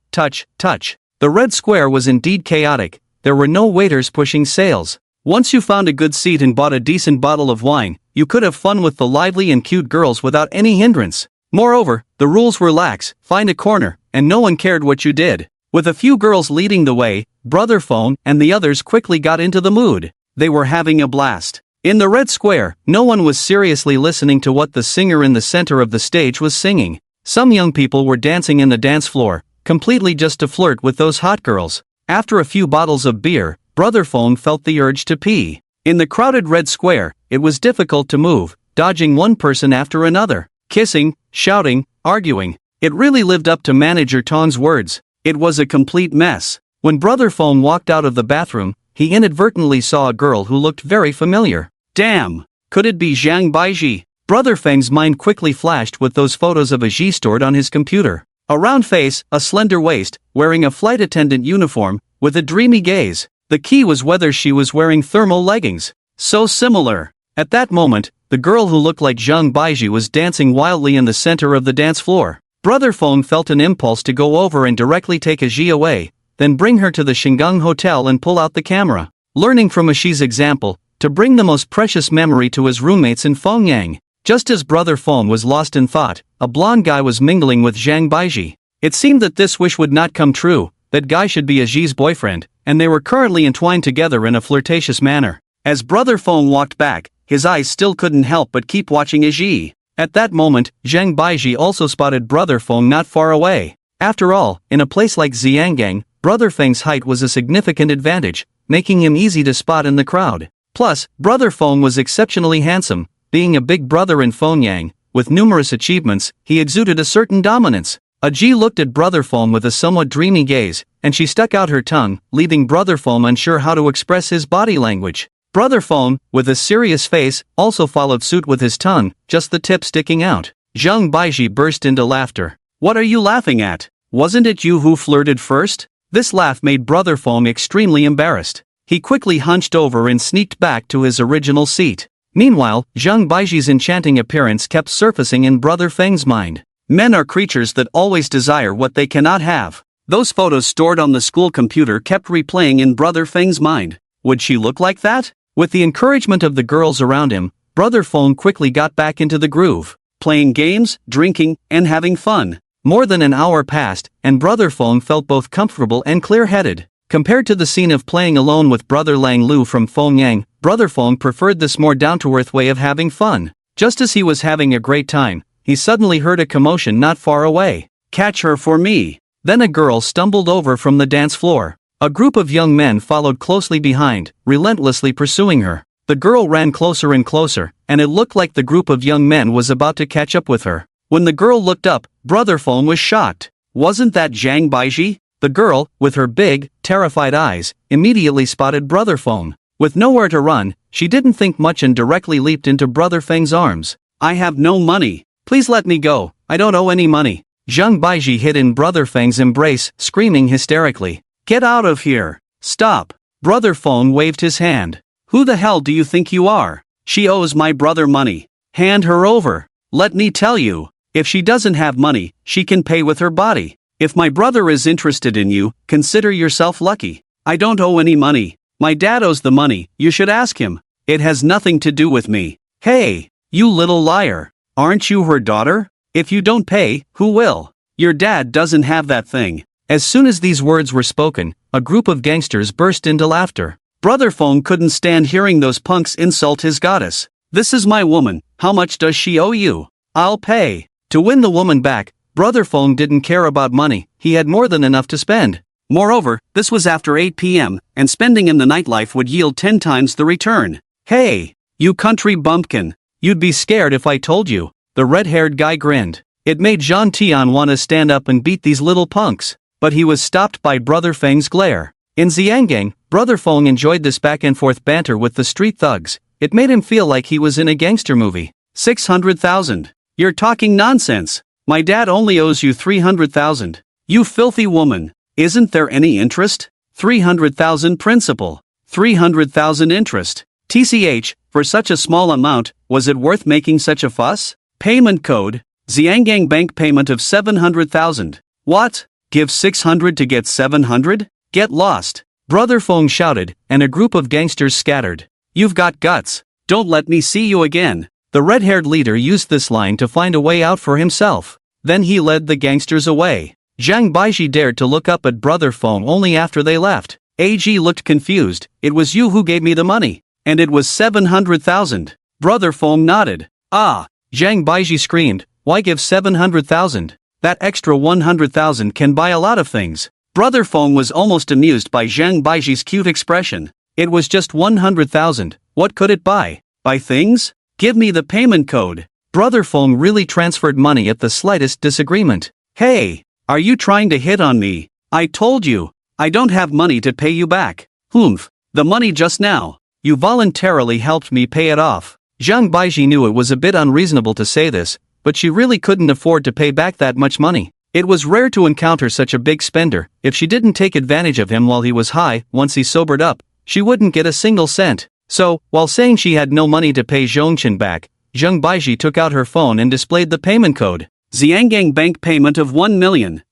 The Red Square was indeed chaotic. There were no waiters pushing sales. Once you found a good seat and bought a decent bottle of wine, you could have fun with the lively and cute girls without any hindrance. Moreover, the rules were lax, find a corner, and no one cared what you did. With a few girls leading the way, Brother Phone and the others quickly got into the mood. They were having a blast. In the Red Square, no one was seriously listening to what the singer in the center of the stage was singing. Some young people were dancing in the dance floor, completely just to flirt with those hot girls. After a few bottles of beer, Brother Phone felt the urge to pee. In the crowded Red Square, it was difficult to move, dodging one person after another, kissing, shouting, arguing. It really lived up to Manager Tong's words. It was a complete mess. When Brother Phone walked out of the bathroom, he inadvertently saw a girl who looked very familiar. Damn! Could it be Zhang Baiji? Brother Feng's mind quickly flashed with those photos of a Ji stored on his computer. A round face, a slender waist, wearing a flight attendant uniform, with a dreamy gaze. The key was whether she was wearing thermal leggings. So similar. At that moment, the girl who looked like Zhang Baiji was dancing wildly in the center of the dance floor. Brother Feng felt an impulse to go over and directly take a Ji away, then bring her to the Shingang Hotel and pull out the camera. Learning from a Shi's example, to bring the most precious memory to his roommates in Fengyang. Just as Brother Feng was lost in thought, a blonde guy was mingling with Zhang Baiji. It seemed that this wish would not come true, that guy should be a Ji's boyfriend, and they were currently entwined together in a flirtatious manner. As Brother Feng walked back, his eyes still couldn't help but keep watching a Ji. At that moment, Zhang Baiji also spotted Brother Feng not far away. After all, in a place like Xiangang, Brother Feng's height was a significant advantage, making him easy to spot in the crowd. Plus, Brother Feng was exceptionally handsome. Being a big brother in Fengyang, with numerous achievements, he exuded a certain dominance. A Ji looked at Brother Feng with a somewhat dreamy gaze, and she stuck out her tongue, leaving Brother Feng unsure how to express his body language. Brother Feng, with a serious face, also followed suit with his tongue, just the tip sticking out. Zhang Baiji burst into laughter. What are you laughing at? Wasn't it you who flirted first? This laugh made Brother Feng extremely embarrassed. He quickly hunched over and sneaked back to his original seat. Meanwhile, Zhang Baiji's enchanting appearance kept surfacing in Brother Feng's mind. Men are creatures that always desire what they cannot have. Those photos stored on the school computer kept replaying in Brother Feng's mind. Would she look like that? With the encouragement of the girls around him, Brother Feng quickly got back into the groove, playing games, drinking, and having fun. More than an hour passed, and Brother Feng felt both comfortable and clear-headed. Compared to the scene of playing alone with Brother Lang Lu from Fengyang, Brother Feng preferred this more down-to-earth way of having fun. Just as he was having a great time, he suddenly heard a commotion not far away. Catch her for me. Then a girl stumbled over from the dance floor. A group of young men followed closely behind, relentlessly pursuing her. The girl ran closer and closer, and it looked like the group of young men was about to catch up with her. When the girl looked up, Brother Feng was shocked. Wasn't that Zhang Baiji? The girl, with her big, terrified eyes, immediately spotted Brother Feng. With nowhere to run, she didn't think much and directly leaped into Brother Feng's arms. I have no money. Please let me go. I don't owe any money. Zhang Baiji hid in Brother Feng's embrace, screaming hysterically. Get out of here. Stop. Brother Feng waved his hand. Who the hell do you think you are? She owes my brother money. Hand her over. Let me tell you, if she doesn't have money, she can pay with her body. If my brother is interested in you, consider yourself lucky. I don't owe any money. My dad owes the money, you should ask him. It has nothing to do with me. Hey, you little liar. Aren't you her daughter? If you don't pay, who will? Your dad doesn't have that thing. As soon as these words were spoken, a group of gangsters burst into laughter. Brother Feng couldn't stand hearing those punks insult his goddess. This is my woman, how much does she owe you? I'll pay. To win the woman back, Brother Feng didn't care about money, he had more than enough to spend. Moreover, this was after 8 p.m., and spending in the nightlife would yield 10 times the return. Hey, you country bumpkin. You'd be scared if I told you. The red-haired guy grinned. It made Zhang Tian want to stand up and beat these little punks. But he was stopped by Brother Feng's glare. In Xiangang, Brother Feng enjoyed this back-and-forth banter with the street thugs. It made him feel like he was in a gangster movie. 600,000. You're talking nonsense. My dad only owes you 300,000. You filthy woman. Isn't there any interest? 300,000 principal. 300,000 interest. TCH, for such a small amount, was it worth making such a fuss? Payment code. Xiangang bank payment of 700,000. What? Give 600 to get 700? Get lost. Brother Feng shouted, and a group of gangsters scattered. You've got guts. Don't let me see you again. The red-haired leader used this line to find a way out for himself. Then he led the gangsters away. Zhang Baiji dared to look up at Brother Feng only after they left. AG looked confused. It was you who gave me the money. And it was 700,000. Brother Feng nodded. Ah! Zhang Baiji screamed. Why give 700,000? That extra 100,000 can buy a lot of things. Brother Feng was almost amused by Zhang Baiji's cute expression. It was just 100,000. What could it buy? Buy things? Give me the payment code. Brother Feng really transferred money at the slightest disagreement. Hey! Are you trying to hit on me? I told you. I don't have money to pay you back. Humph. The money just now. You voluntarily helped me pay it off. Zhang Baiji knew it was a bit unreasonable to say this, but she really couldn't afford to pay back that much money. It was rare to encounter such a big spender. If she didn't take advantage of him while he was high, once he sobered up, she wouldn't get a single cent. So, while saying she had no money to pay Zhongchen back, Zhang Baiji took out her phone and displayed the payment code. Xiangang Bank payment of 1 million.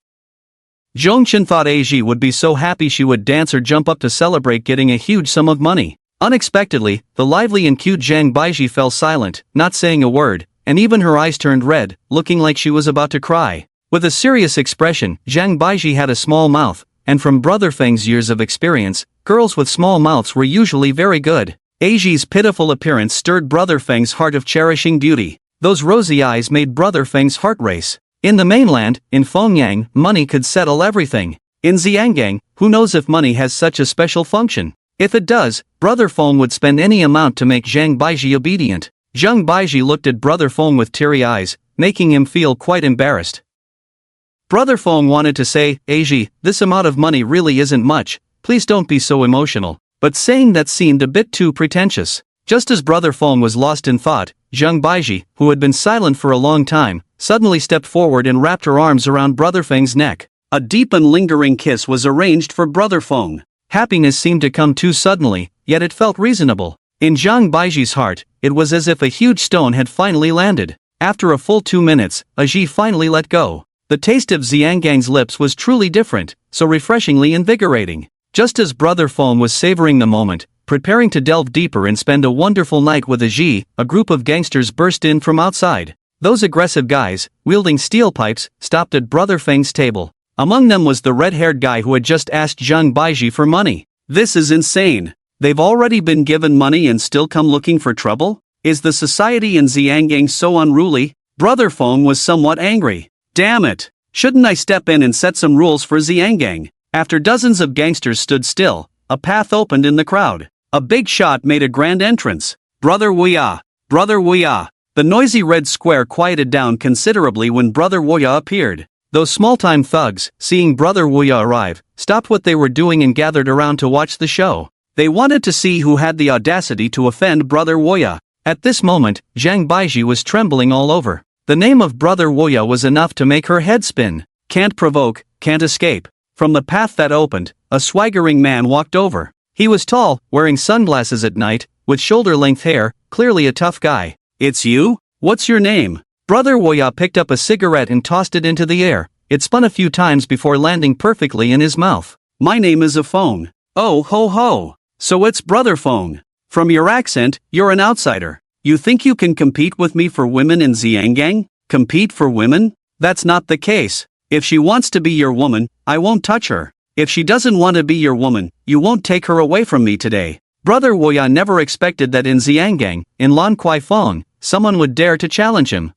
Zhongchen thought AG would be so happy she would dance or jump up to celebrate getting a huge sum of money. Unexpectedly, the lively and cute Zhang Baiji fell silent, not saying a word, and even her eyes turned red, looking like she was about to cry. With a serious expression, Zhang Baiji had a small mouth, and from Brother Feng's years of experience, girls with small mouths were usually very good. AG's pitiful appearance stirred Brother Feng's heart of cherishing beauty. Those rosy eyes made Brother Feng's heart race. In the mainland, in Fengyang, money could settle everything. In Xiangang, who knows if money has such a special function? If it does, Brother Feng would spend any amount to make Zhang Baiji obedient. Zhang Baiji looked at Brother Feng with teary eyes, making him feel quite embarrassed. Brother Feng wanted to say, AG, this amount of money really isn't much, please don't be so emotional. But saying that seemed a bit too pretentious. Just as Brother Feng was lost in thought, Zhang Baiji, who had been silent for a long time, suddenly stepped forward and wrapped her arms around Brother Feng's neck. A deep and lingering kiss was arranged for Brother Feng. Happiness seemed to come too suddenly, yet it felt reasonable. In Zhang Baiji's heart, it was as if a huge stone had finally landed. After a full 2 minutes, Aji finally let go. The taste of Xiangang's lips was truly different, so refreshingly invigorating. Just as Brother Feng was savoring the moment, preparing to delve deeper and spend a wonderful night with Aji, a group of gangsters burst in from outside. Those aggressive guys, wielding steel pipes, stopped at Brother Feng's table. Among them was the red-haired guy who had just asked Zhang Baiji for money. This is insane. They've already been given money and still come looking for trouble? Is the society in Xiangang so unruly? Brother Feng was somewhat angry. Damn it! Shouldn't I step in and set some rules for Xiangang? After dozens of gangsters stood still, a path opened in the crowd. A big shot made a grand entrance. Brother Wuya! Brother Wuya! The noisy red square quieted down considerably when Brother Wuya appeared. Those small-time thugs, seeing Brother Wuya arrive, stopped what they were doing and gathered around to watch the show. They wanted to see who had the audacity to offend Brother Wuya. At this moment, Zhang Baiji was trembling all over. The name of Brother Wuya was enough to make her head spin. Can't provoke, can't escape. From the path that opened, a swaggering man walked over. He was tall, wearing sunglasses at night, with shoulder-length hair, clearly a tough guy. It's you? What's your name? Brother Wuya picked up a cigarette and tossed it into the air. It spun a few times before landing perfectly in his mouth. My name is Feng. Oh ho ho! So it's Brother Feng. From your accent, you're an outsider. You think you can compete with me for women in Xiangang? Compete for women? That's not the case. If she wants to be your woman, I won't touch her. If she doesn't want to be your woman, you won't take her away from me today. Brother Wuya never expected that in Xiangang, in Lan Kuai Fong, someone would dare to challenge him.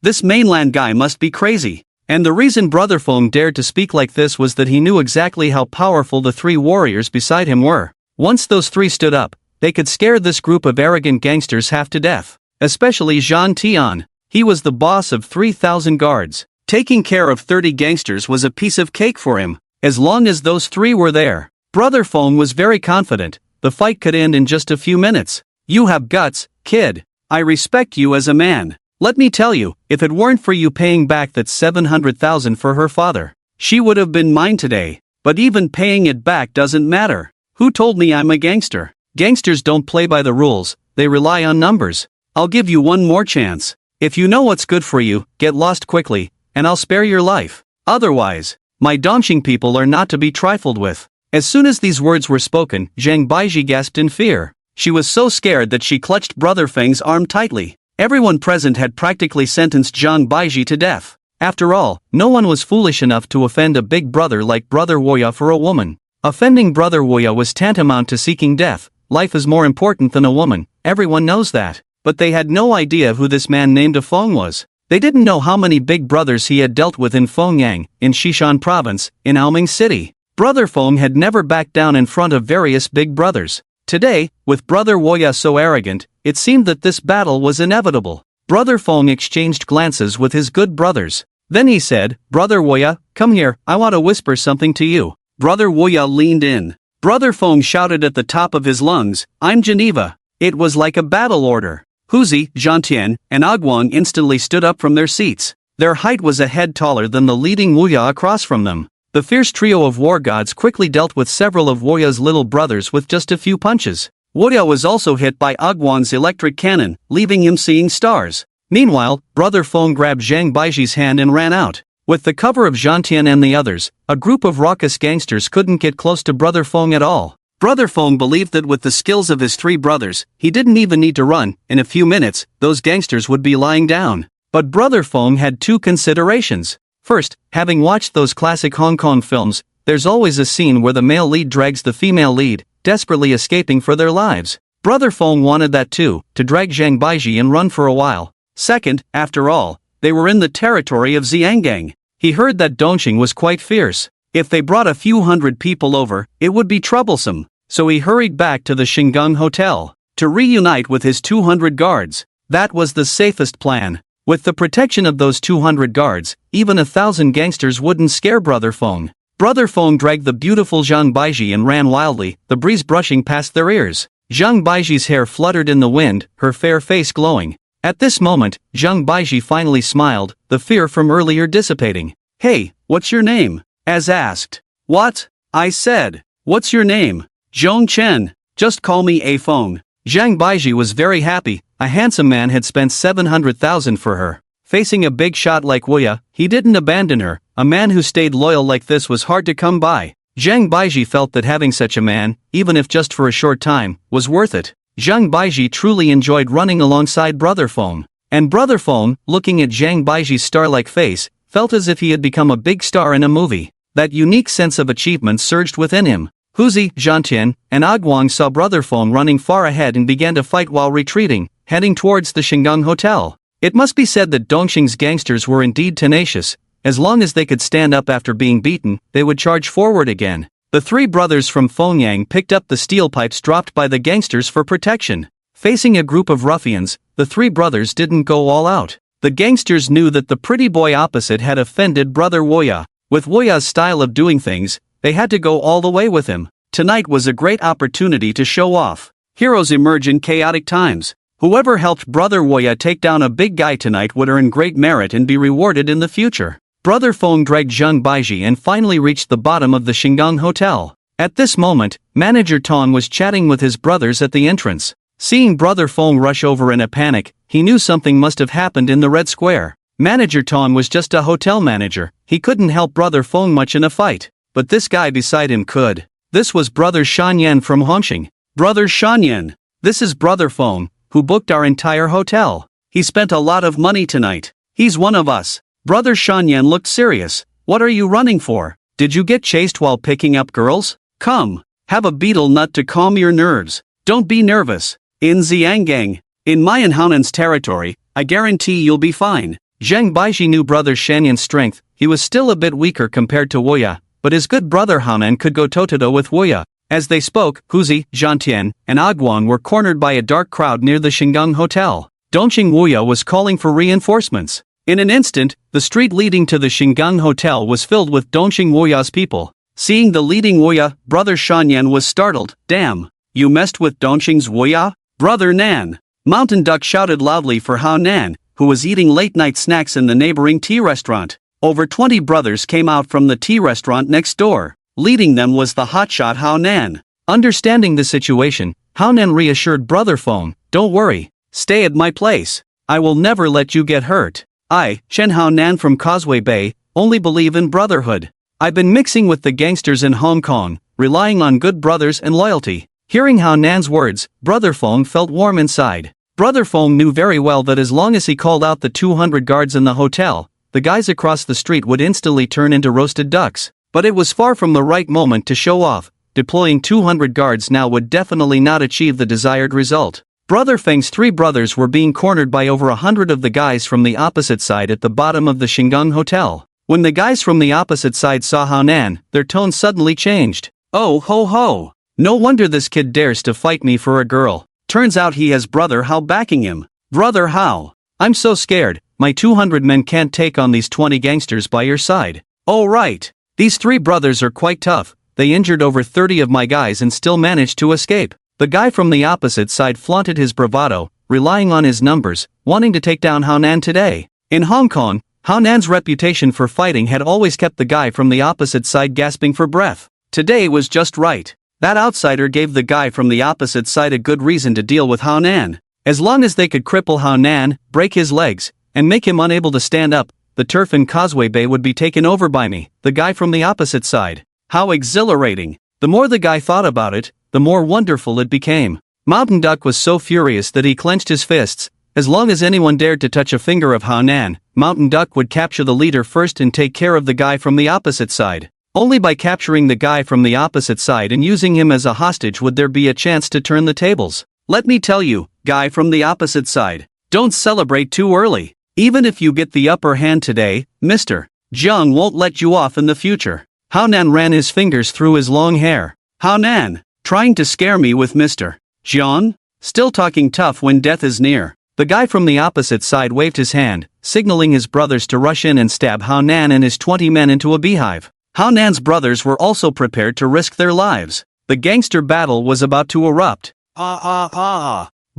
This mainland guy must be crazy. And the reason Brother Feng dared to speak like this was that he knew exactly how powerful the 3 warriors beside him were. Once those 3 stood up, they could scare this group of arrogant gangsters half to death. Especially Zhan Tian. He was the boss of 3,000 guards. Taking care of 30 gangsters was a piece of cake for him, as long as those 3 were there. Brother Feng was very confident. The fight could end in just a few minutes. You have guts, kid. I respect you as a man. Let me tell you, if it weren't for you paying back that 700,000 for her father, she would have been mine today. But even paying it back doesn't matter. Who told me I'm a gangster? Gangsters don't play by the rules, they rely on numbers. I'll give you one more chance. If you know what's good for you, get lost quickly, and I'll spare your life. Otherwise, my Dongxing people are not to be trifled with. As soon as these words were spoken, Zhang Baiji gasped in fear. She was so scared that she clutched Brother Feng's arm tightly. Everyone present had practically sentenced Zhang Baiji to death. After all, no one was foolish enough to offend a big brother like Brother Woya for a woman. Offending Brother Woya was tantamount to seeking death. Life is more important than a woman, everyone knows that. But they had no idea who this man named Afong was. They didn't know how many big brothers he had dealt with in Fongyang, in Xishan province, in Aoming City. Brother Fong had never backed down in front of various big brothers. Today, with Brother Woya so arrogant, it seemed that this battle was inevitable. Brother Fong exchanged glances with his good brothers. Then he said, "Brother Woya, come here, I want to whisper something to you." Brother Woya leaned in. Brother Fong shouted at the top of his lungs, "I'm Geneva." It was like a battle order. Huzi, Jiantian, and Agwang instantly stood up from their seats. Their height was a head taller than the leading Woya across from them. The fierce trio of war gods quickly dealt with several of Woya's little brothers with just a few punches. Woya was also hit by Agwang's electric cannon, leaving him seeing stars. Meanwhile, Brother Fong grabbed Zhang Baiji's hand and ran out. With the cover of Jiantian and the others, a group of raucous gangsters couldn't get close to Brother Fong at all. Brother Fong believed that with the skills of his three brothers, he didn't even need to run. In a few minutes, those gangsters would be lying down. But Brother Fong had two considerations. First, having watched those classic Hong Kong films, there's always a scene where the male lead drags the female lead, desperately escaping for their lives. Brother Fong wanted that too, to drag Zhang Baiji and run for a while. Second, after all, they were in the territory of Xiangang. He heard that Dongqing was quite fierce. If they brought a few hundred people over, it would be troublesome. So he hurried back to the Shingung Hotel to reunite with his 200 guards. That was the safest plan. With the protection of those 200 guards, even 1,000 gangsters wouldn't scare Brother Fong. Brother Fong dragged the beautiful Zhang Baiji and ran wildly, the breeze brushing past their ears. Zhang Baiji's hair fluttered in the wind, her fair face glowing. At this moment, Zhang Baiji finally smiled, the fear from earlier dissipating. "Hey, what's your name?" Az asked. "What?" I said. "What's your name?" "Zhong Chen. Just call me A Fong." Zhang Baiji was very happy. A handsome man had spent 700,000 for her. Facing a big shot like Woya, he didn't abandon her. A man who stayed loyal like this was hard to come by. Zhang Baiji felt that having such a man, even if just for a short time, was worth it. Zhang Baiji truly enjoyed running alongside Brother Fong. And Brother Fong, looking at Zhang Baiji's star-like face, felt as if he had become a big star in a movie. That unique sense of achievement surged within him. Huzi, Jiantian, and Agwang saw Brother Fong running far ahead and began to fight while retreating, heading towards the Shingung Hotel. It must be said that Dongqing's gangsters were indeed tenacious. As long as they could stand up after being beaten, they would charge forward again. The three brothers from Fongyang picked up the steel pipes dropped by the gangsters for protection. Facing a group of ruffians, the three brothers didn't go all out. The gangsters knew that the pretty boy opposite had offended Brother Woya. With Woya's style of doing things, they had to go all the way with him. Tonight was a great opportunity to show off. Heroes emerge in chaotic times. Whoever helped Brother Woya take down a big guy tonight would earn great merit and be rewarded in the future. Brother Fong dragged Zhang Baiji and finally reached the bottom of the Shingung Hotel. At this moment, Manager Tong was chatting with his brothers at the entrance. Seeing Brother Fong rush over in a panic, he knew something must have happened in the Red Square. Manager Tong was just a hotel manager. He couldn't help Brother Fong much in a fight. But this guy beside him could. This was Brother Shanyan from Hongqing. "Brother Shanyan, this is Brother Fong, who booked our entire hotel. He spent a lot of money tonight. He's one of us." Brother Shanyan looked serious. "What are you running for? Did you get chased while picking up girls? Come, have a betel nut to calm your nerves. Don't be nervous. In Xiangang, in my and Haonan's territory, I guarantee you'll be fine." Zhang Baiji knew Brother Shanyan's strength. He was still a bit weaker compared to Woya, but his good brother Haonan could go toe-to-toe with Woya. As they spoke, Huzi, Jiantian, and Agwang were cornered by a dark crowd near the Shingung Hotel. Dongqing Woya was calling for reinforcements. In an instant, the street leading to the Shingung Hotel was filled with Dongqing Woya's people. Seeing the leading Woya, Brother Shanyan was startled. "Damn, you messed with Dongqing's Woya? Brother Nan!" Mountain Duck shouted loudly for Hao Nan, who was eating late-night snacks in the neighboring tea restaurant. Over 20 brothers came out from the tea restaurant next door. Leading them was the hotshot Hao Nan. Understanding the situation, Hao Nan reassured Brother Fong, "Don't worry, stay at my place. I will never let you get hurt. I, Chen Hao Nan from Causeway Bay, only believe in brotherhood. I've been mixing with the gangsters in Hong Kong, relying on good brothers and loyalty." Hearing Hao Nan's words, Brother Fong felt warm inside. Brother Fong knew very well that as long as he called out the 200 guards in the hotel, the guys across the street would instantly turn into roasted ducks. But it was far from the right moment to show off. Deploying 200 guards now would definitely not achieve the desired result. Brother Feng's three brothers were being cornered by over 100 of the guys from the opposite side at the bottom of the Shingang Hotel. When the guys from the opposite side saw Hao Nan, their tone suddenly changed. "Oh ho ho! No wonder this kid dares to fight me for a girl. Turns out he has brother Hao backing him. Brother Hao, I'm so scared, my 200 men can't take on these 20 gangsters by your side." "Oh right. These three brothers are quite tough, they injured over 30 of my guys and still managed to escape." The guy from the opposite side flaunted his bravado, relying on his numbers, wanting to take down Hao Nan today. In Hong Kong, Hao Nan's reputation for fighting had always kept the guy from the opposite side gasping for breath. Today was just right. That outsider gave the guy from the opposite side a good reason to deal with Hao Nan. As long as they could cripple Hao Nan, break his legs, and make him unable to stand up, the turf in Causeway Bay would be taken over by me, the guy from the opposite side. How exhilarating! The more the guy thought about it, the more wonderful it became. Mountain Duck was so furious that he clenched his fists. As long as anyone dared to touch a finger of Hao Nan, Mountain Duck would capture the leader first and take care of the guy from the opposite side. Only by capturing the guy from the opposite side and using him as a hostage would there be a chance to turn the tables. Let me tell you, guy from the opposite side, don't celebrate too early. Even if you get the upper hand today, Mr. Jiang won't let you off in the future. Hao Nan ran his fingers through his long hair. Hao Nan, trying to scare me with Mr. Jiang? Still talking tough when death is near. The guy from the opposite side waved his hand, signaling his brothers to rush in and stab Hao Nan and his 20 men into a beehive. Hao Nan's brothers were also prepared to risk their lives. The gangster battle was about to erupt.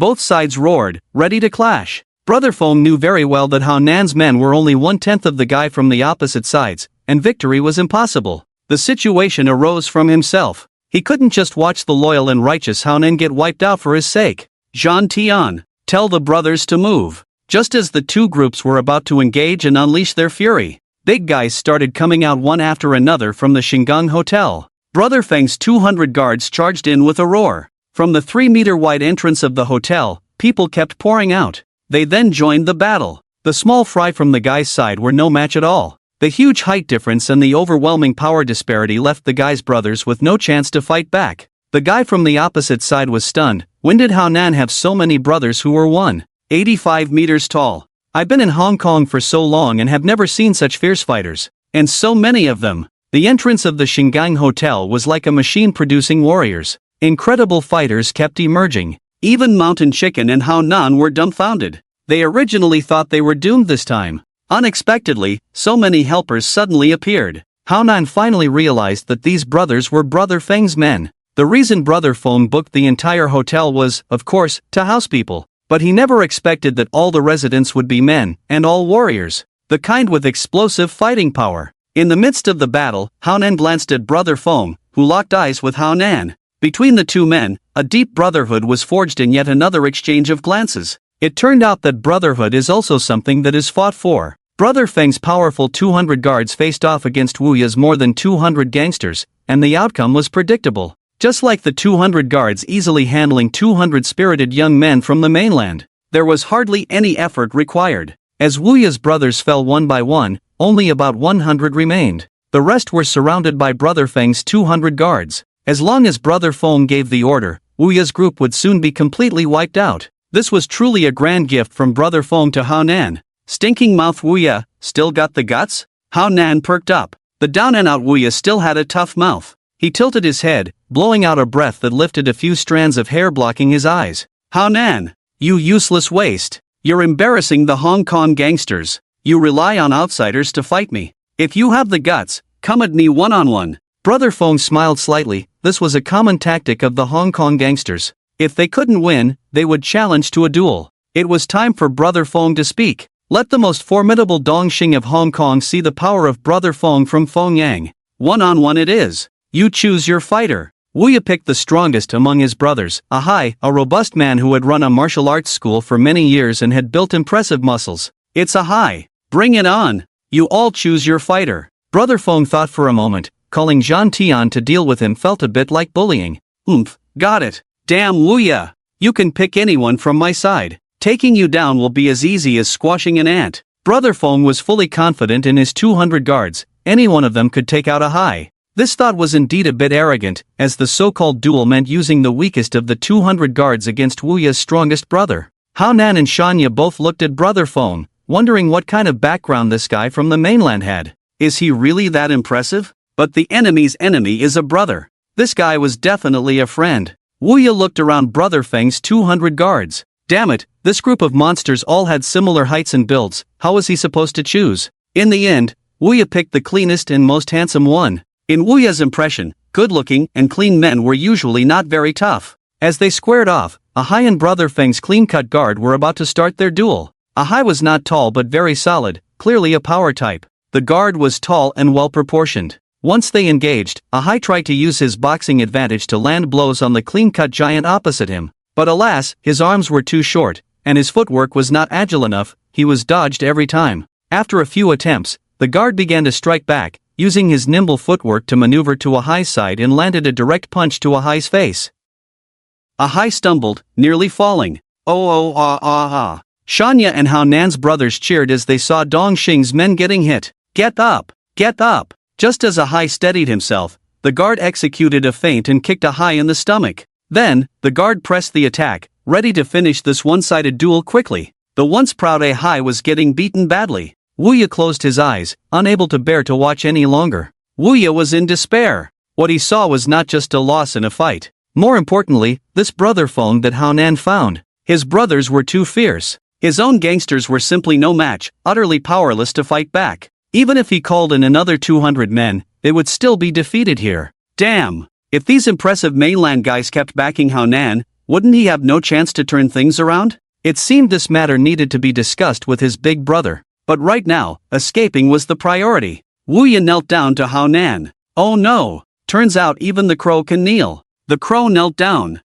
Both sides roared, ready to clash. Brother Feng knew very well that Hao Nan's men were only 1/10 of the guy from the opposite sides, and victory was impossible. The situation arose from himself. He couldn't just watch the loyal and righteous Hao Nan get wiped out for his sake. Zhan Tian, tell the brothers to move. Just as the two groups were about to engage and unleash their fury, big guys started coming out one after another from the Shingang Hotel. Brother Feng's 200 guards charged in with a roar. From the 3-meter-wide entrance of the hotel, people kept pouring out. They then joined the battle. The small fry from the guy's side were no match at all. The huge height difference and the overwhelming power disparity left the guy's brothers with no chance to fight back. The guy from the opposite side was stunned. When did Hao Nan have so many brothers who were 185 meters tall? I've been in Hong Kong for so long and have never seen such fierce fighters. And so many of them. The entrance of the Shingang Hotel was like a machine producing warriors. Incredible fighters kept emerging. Even Mountain Chicken and Hao Nan were dumbfounded. They originally thought they were doomed this time. Unexpectedly, so many helpers suddenly appeared. Hao Nan finally realized that these brothers were Brother Feng's men. The reason Brother Feng booked the entire hotel was, of course, to house people. But he never expected that all the residents would be men, and all warriors. The kind with explosive fighting power. In the midst of the battle, Hao Nan glanced at Brother Feng, who locked eyes with Hao Nan. Between the two men, a deep brotherhood was forged in yet another exchange of glances. It turned out that brotherhood is also something that is fought for. Brother Feng's powerful 200 guards faced off against Wu Ya's more than 200 gangsters, and the outcome was predictable. Just like the 200 guards easily handling 200 spirited young men from the mainland, there was hardly any effort required. As Wu Ya's brothers fell one by one, only about 100 remained. The rest were surrounded by Brother Feng's 200 guards. As long as Brother Feng gave the order, Wu Ya's group would soon be completely wiped out. This was truly a grand gift from Brother Feng to Hao Nan. Stinking mouth Wu Ya, still got the guts? Hao Nan perked up. The down and out Wu Ya still had a tough mouth. He tilted his head, blowing out a breath that lifted a few strands of hair blocking his eyes. Hao Nan, you useless waste. You're embarrassing the Hong Kong gangsters. You rely on outsiders to fight me. If you have the guts, come at me one-on-one. Brother Feng smiled slightly. This was a common tactic of the Hong Kong gangsters. If they couldn't win, they would challenge to a duel. It was time for Brother Feng to speak. Let the most formidable Dongxing of Hong Kong see the power of Brother Feng from Fengyang. One-on-one it is. You choose your fighter. Wu Ya picked the strongest among his brothers, a robust man who had run a martial arts school for many years and had built impressive muscles. It's a high. Bring it on. You all choose your fighter. Brother Feng thought for a moment. Calling Zhan Tian to deal with him felt a bit like bullying. Got it. Damn Wu Ya. You can pick anyone from my side. Taking you down will be as easy as squashing an ant. Brother Feng was fully confident in his 200 guards, any one of them could take out a Hai. This thought was indeed a bit arrogant, as the so-called duel meant using the weakest of the 200 guards against Wu Ya's strongest brother. Hao Nan and Shanya both looked at Brother Feng, wondering what kind of background this guy from the mainland had. Is he really that impressive? But the enemy's enemy is a brother. This guy was definitely a friend. Wu Ya looked around Brother Feng's 200 guards. Damn it, this group of monsters all had similar heights and builds, how was he supposed to choose? In the end, Wu Ya picked the cleanest and most handsome one. In Wu Ya's impression, good-looking and clean men were usually not very tough. As they squared off, Ahai and Brother Feng's clean-cut guard were about to start their duel. Ahai was not tall but very solid, clearly a power type. The guard was tall and well-proportioned. Once they engaged, Ahai tried to use his boxing advantage to land blows on the clean-cut giant opposite him. But alas, his arms were too short, and his footwork was not agile enough, he was dodged every time. After a few attempts, the guard began to strike back, using his nimble footwork to maneuver to Ahai's side and landed a direct punch to Ahai's face. Ahai stumbled, nearly falling. Ah. Shanya and Hao Nan's brothers cheered as they saw Dong Xing's men getting hit. Get up! Get up! Just as Ahai steadied himself, the guard executed a feint and kicked Ahai in the stomach. Then, the guard pressed the attack, ready to finish this one-sided duel quickly. The once proud Ahai was getting beaten badly. Wu Ya closed his eyes, unable to bear to watch any longer. Wu Ya was in despair. What he saw was not just a loss in a fight. More importantly, this Brother Feng that Hao Nan found. His brothers were too fierce. His own gangsters were simply no match, utterly powerless to fight back. Even if he called in another 200 men, they would still be defeated here. Damn! If these impressive mainland guys kept backing Hao Nan, wouldn't he have no chance to turn things around? It seemed this matter needed to be discussed with his big brother. But right now, escaping was the priority. Wu Ya knelt down to Hao Nan. Oh no! Turns out even the crow can kneel. The crow knelt down.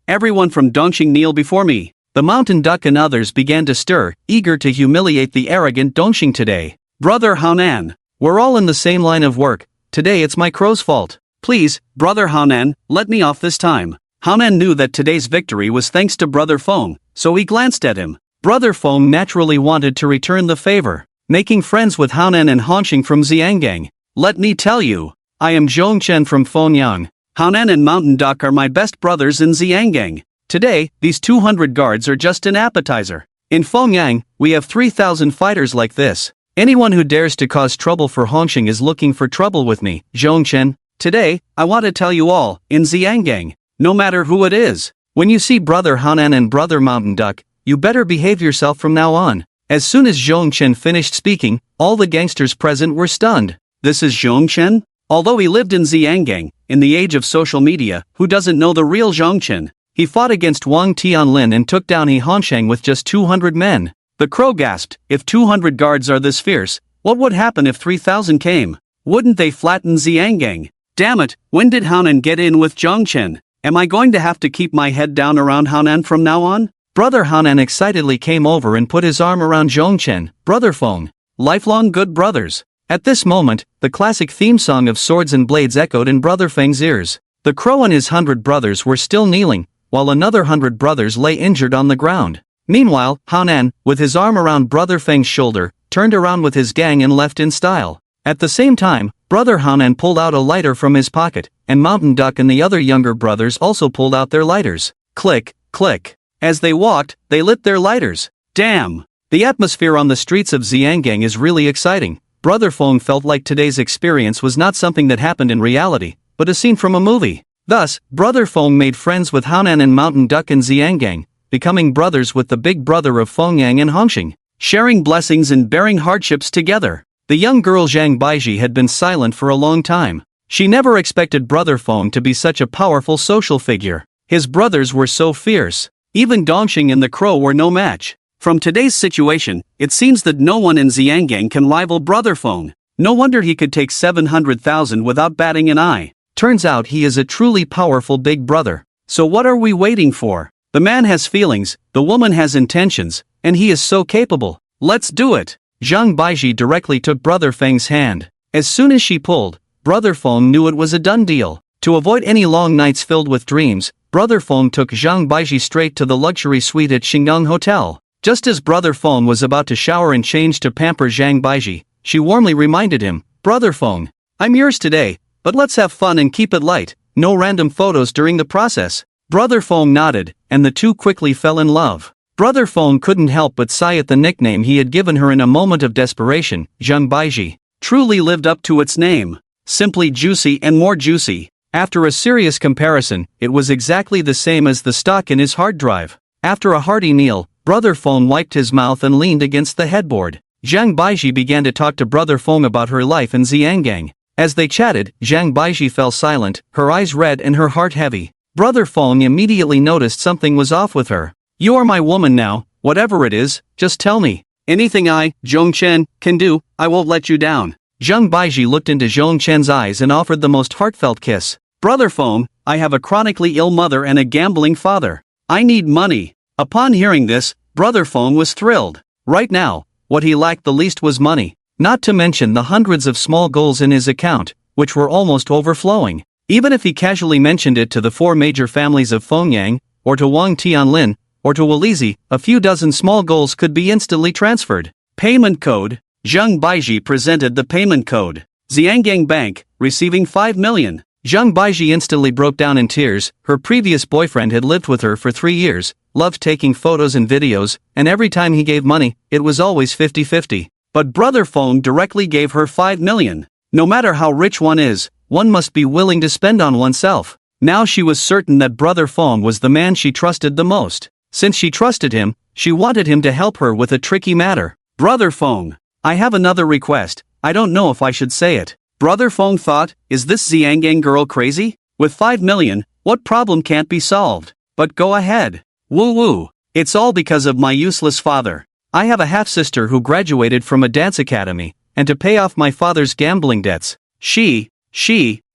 Everyone from Dongxing kneel before me. The mountain duck and others began to stir, eager to humiliate the arrogant Dongxing today. Brother Hao Nan, we're all in the same line of work. Today it's my crow's fault. Please, Brother Hao Nan, let me off this time. Hao Nan knew that today's victory was thanks to Brother Feng, so he glanced at him. Brother Feng naturally wanted to return the favor, making friends with Hao Nan and Hongxing from Xiangang. Let me tell you, I am Zhongchen from Fengyang. Hao Nan and Mountain Duck are my best brothers in Xiangang. Today, these 200 guards are just an appetizer. In Fengyang, we have 3,000 fighters like this. Anyone who dares to cause trouble for Hongxing is looking for trouble with me, Zhongchen. Today, I want to tell you all, in Xiangang, no matter who it is, when you see Brother Hao Nan and Brother Mountain Duck, you better behave yourself from now on. As soon as Zhongchen finished speaking, all the gangsters present were stunned. This is Zhongchen? Although he lived in Xiangang, in the age of social media, who doesn't know the real Zhongchen? He fought against Wang Tianlin and took down He Hongsheng with just 200 men. The crow gasped, if 200 guards are this fierce, what would happen if 3,000 came? Wouldn't they flatten Xiangang? Damn it, when did Hao Nan get in with Zhongchen? Am I going to have to keep my head down around Hao Nan from now on? Brother Hao Nan excitedly came over and put his arm around Zhongchen, Brother Feng. Lifelong good brothers. At this moment, the classic theme song of Swords and Blades echoed in Brother Feng's ears. The crow and his 100 brothers were still kneeling, while another 100 brothers lay injured on the ground. Meanwhile, Hao Nan, with his arm around Brother Feng's shoulder, turned around with his gang and left in style. At the same time, Brother Hao Nan pulled out a lighter from his pocket, and Mountain Duck and the other younger brothers also pulled out their lighters. Click, click. As they walked, they lit their lighters. Damn! The atmosphere on the streets of Xiangang is really exciting. Brother Feng felt like today's experience was not something that happened in reality, but a scene from a movie. Thus, Brother Feng made friends with Hao Nan and Mountain Duck in Xiangang, becoming brothers with the big brother of Fengyang and Hongxing, sharing blessings and bearing hardships together. The young girl Zhang Baiji had been silent for a long time. She never expected Brother Feng to be such a powerful social figure. His brothers were so fierce. Even Dongxing and the crow were no match. From today's situation, it seems that no one in Xiangang can rival Brother Feng. No wonder he could take 700,000 without batting an eye. Turns out he is a truly powerful big brother. So what are we waiting for? The man has feelings, the woman has intentions, and he is so capable. Let's do it! Zhang Baiji directly took Brother Feng's hand. As soon as she pulled, Brother Feng knew it was a done deal. To avoid any long nights filled with dreams, Brother Feng took Zhang Baiji straight to the luxury suite at Xingyang Hotel. Just as Brother Feng was about to shower and change to pamper Zhang Baiji, she warmly reminded him, "Brother Feng, I'm yours today, but let's have fun and keep it light, no random photos during the process." Brother Feng nodded, and the two quickly fell in love. Brother Feng couldn't help but sigh at the nickname he had given her in a moment of desperation. Zhang Baiji truly lived up to its name. Simply juicy and more juicy. After a serious comparison, it was exactly the same as the stock in his hard drive. After a hearty meal, Brother Feng wiped his mouth and leaned against the headboard. Zhang Baiji began to talk to Brother Feng about her life in Xiangang. As they chatted, Zhang Baiji fell silent, her eyes red and her heart heavy. Brother Feng immediately noticed something was off with her. "You are my woman now, whatever it is, just tell me. Anything I, Zhong Chen, can do, I won't let you down." Zhang Baiji looked into Zhong Chen's eyes and offered the most heartfelt kiss. "Brother Feng, I have a chronically ill mother and a gambling father. I need money." Upon hearing this, Brother Feng was thrilled. Right now, what he lacked the least was money, not to mention the hundreds of small goals in his account, which were almost overflowing. Even if he casually mentioned it to the four major families of Fengyang, or to Wang Tianlin, or to Walizi, a few dozen small goals could be instantly transferred. Payment code. Zhang Baiji presented the payment code. Xiangang Bank, receiving 5 million. Zhang Baiji instantly broke down in tears. Her previous boyfriend had lived with her for 3 years, loved taking photos and videos, and every time he gave money, it was always 50-50. But Brother Feng directly gave her 5 million. No matter how rich one is, one must be willing to spend on oneself. Now she was certain that Brother Feng was the man she trusted the most. Since she trusted him, she wanted him to help her with a tricky matter. "Brother Feng, I have another request, I don't know if I should say it." Brother Feng thought, is this Xiangang girl crazy? With 5 million, what problem can't be solved? But go ahead. Woo woo. It's all because of my useless father. I have a half-sister who graduated from a dance academy, and to pay off my father's gambling debts.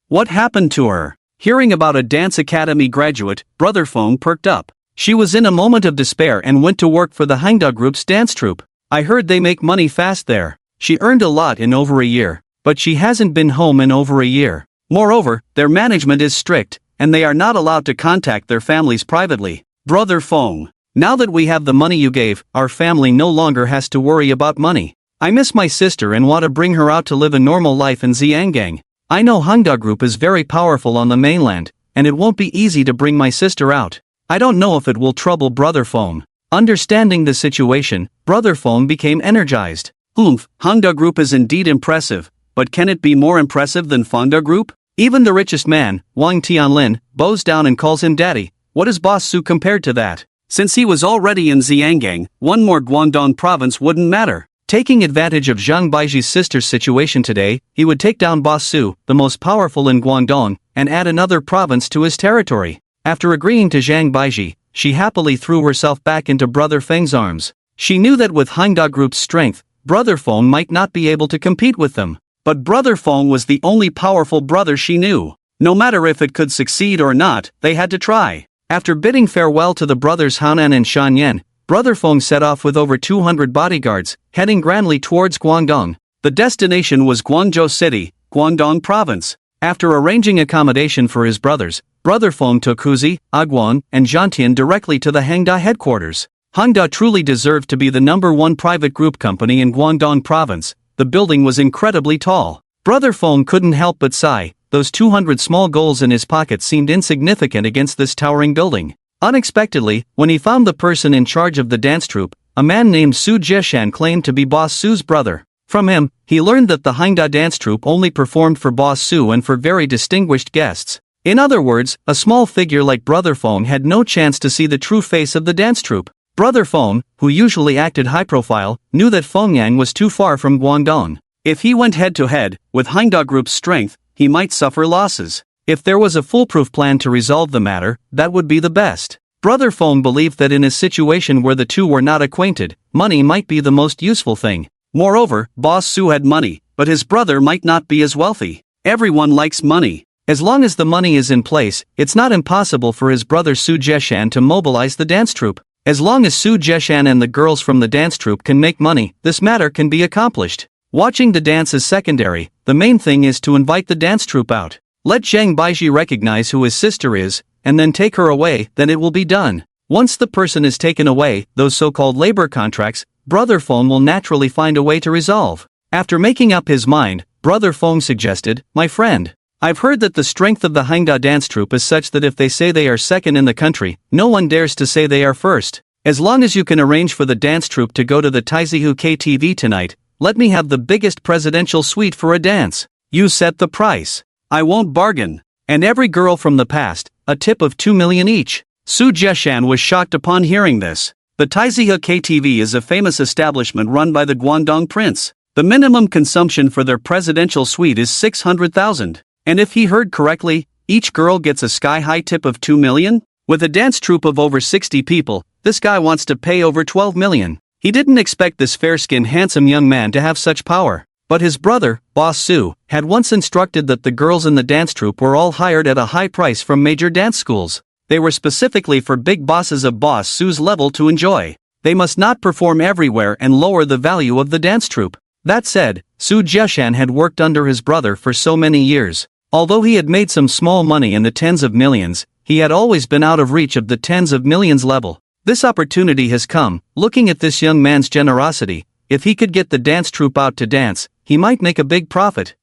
What happened to her? Hearing about a dance academy graduate, Brother Feng perked up. She was in a moment of despair and went to work for the Hangda Group's dance troupe. I heard they make money fast there. She earned a lot in over a year, but she hasn't been home in over a year. Moreover, their management is strict, and they are not allowed to contact their families privately. Brother Feng, now that we have the money you gave, our family no longer has to worry about money. I miss my sister and want to bring her out to live a normal life in Xiangang. I know Hangda Group is very powerful on the mainland, and it won't be easy to bring my sister out. I don't know if it will trouble Brother Feng. Understanding the situation, Brother Feng became energized. Hangda Group is indeed impressive, but can it be more impressive than Fangda Group? Even the richest man, Wang Tianlin, bows down and calls him daddy. What is Boss Su compared to that? Since he was already in Xiangang, one more Guangdong province wouldn't matter. Taking advantage of Zhang Baiji's sister's situation today, he would take down Boss Su, the most powerful in Guangdong, and add another province to his territory. After agreeing to Zhang Baiji, she happily threw herself back into Brother Feng's arms. She knew that with Hangda Group's strength, Brother Feng might not be able to compete with them. But Brother Feng was the only powerful brother she knew. No matter if it could succeed or not, they had to try. After bidding farewell to the brothers Hanan and Shanyan, Brother Feng set off with over 200 bodyguards, heading grandly towards Guangdong. The destination was Guangzhou City, Guangdong Province. After arranging accommodation for his brothers, Brother Feng took Huzi, Aguan, and Zhantian directly to the Hangda headquarters. Hangda truly deserved to be the #1 private group company in Guangdong Province. The building was incredibly tall. Brother Feng couldn't help but sigh. Those 200 small goals in his pocket seemed insignificant against this towering building. Unexpectedly, when he found the person in charge of the dance troupe, a man named Su Jieshan claimed to be Boss Su's brother. From him, he learned that the Hangda dance troupe only performed for Boss Su and for very distinguished guests. In other words, a small figure like Brother Feng had no chance to see the true face of the dance troupe. Brother Feng, who usually acted high profile, knew that Fengyang was too far from Guangdong. If he went head-to-head with Hangda Group's strength, he might suffer losses. If there was a foolproof plan to resolve the matter, that would be the best. Brother Feng believed that in a situation where the two were not acquainted, money might be the most useful thing. Moreover, Boss Su had money, but his brother might not be as wealthy. Everyone likes money. As long as the money is in place, it's not impossible for his brother Su Jieshan to mobilize the dance troupe. As long as Su Jieshan and the girls from the dance troupe can make money, this matter can be accomplished. Watching the dance is secondary, the main thing is to invite the dance troupe out. Let Zhang Baiji recognize who his sister is, and then take her away, then it will be done. Once the person is taken away, those so-called labor contracts, Brother Fong will naturally find a way to resolve. After making up his mind, Brother Fong suggested, "My friend, I've heard that the strength of the Hangda dance troupe is such that if they say they are second in the country, no one dares to say they are first. As long as you can arrange for the dance troupe to go to the Taizihu KTV tonight, let me have the biggest presidential suite for a dance. You set the price. I won't bargain. And every girl from the past, a tip of 2 million each." Su Jeshan was shocked upon hearing this. The Taizihu KTV is a famous establishment run by the Guangdong prince. The minimum consumption for their presidential suite is 600,000. And if he heard correctly, each girl gets a sky-high tip of 2 million? With a dance troupe of over 60 people, this guy wants to pay over 12 million. He didn't expect this fair-skinned handsome young man to have such power. But his brother, Boss Su, had once instructed that the girls in the dance troupe were all hired at a high price from major dance schools. They were specifically for big bosses of Boss Su's level to enjoy. They must not perform everywhere and lower the value of the dance troupe. That said, Su Jeshan had worked under his brother for so many years. Although he had made some small money in the tens of millions, he had always been out of reach of the tens of millions level. This opportunity has come. Looking at this young man's generosity, if he could get the dance troupe out to dance, he might make a big profit.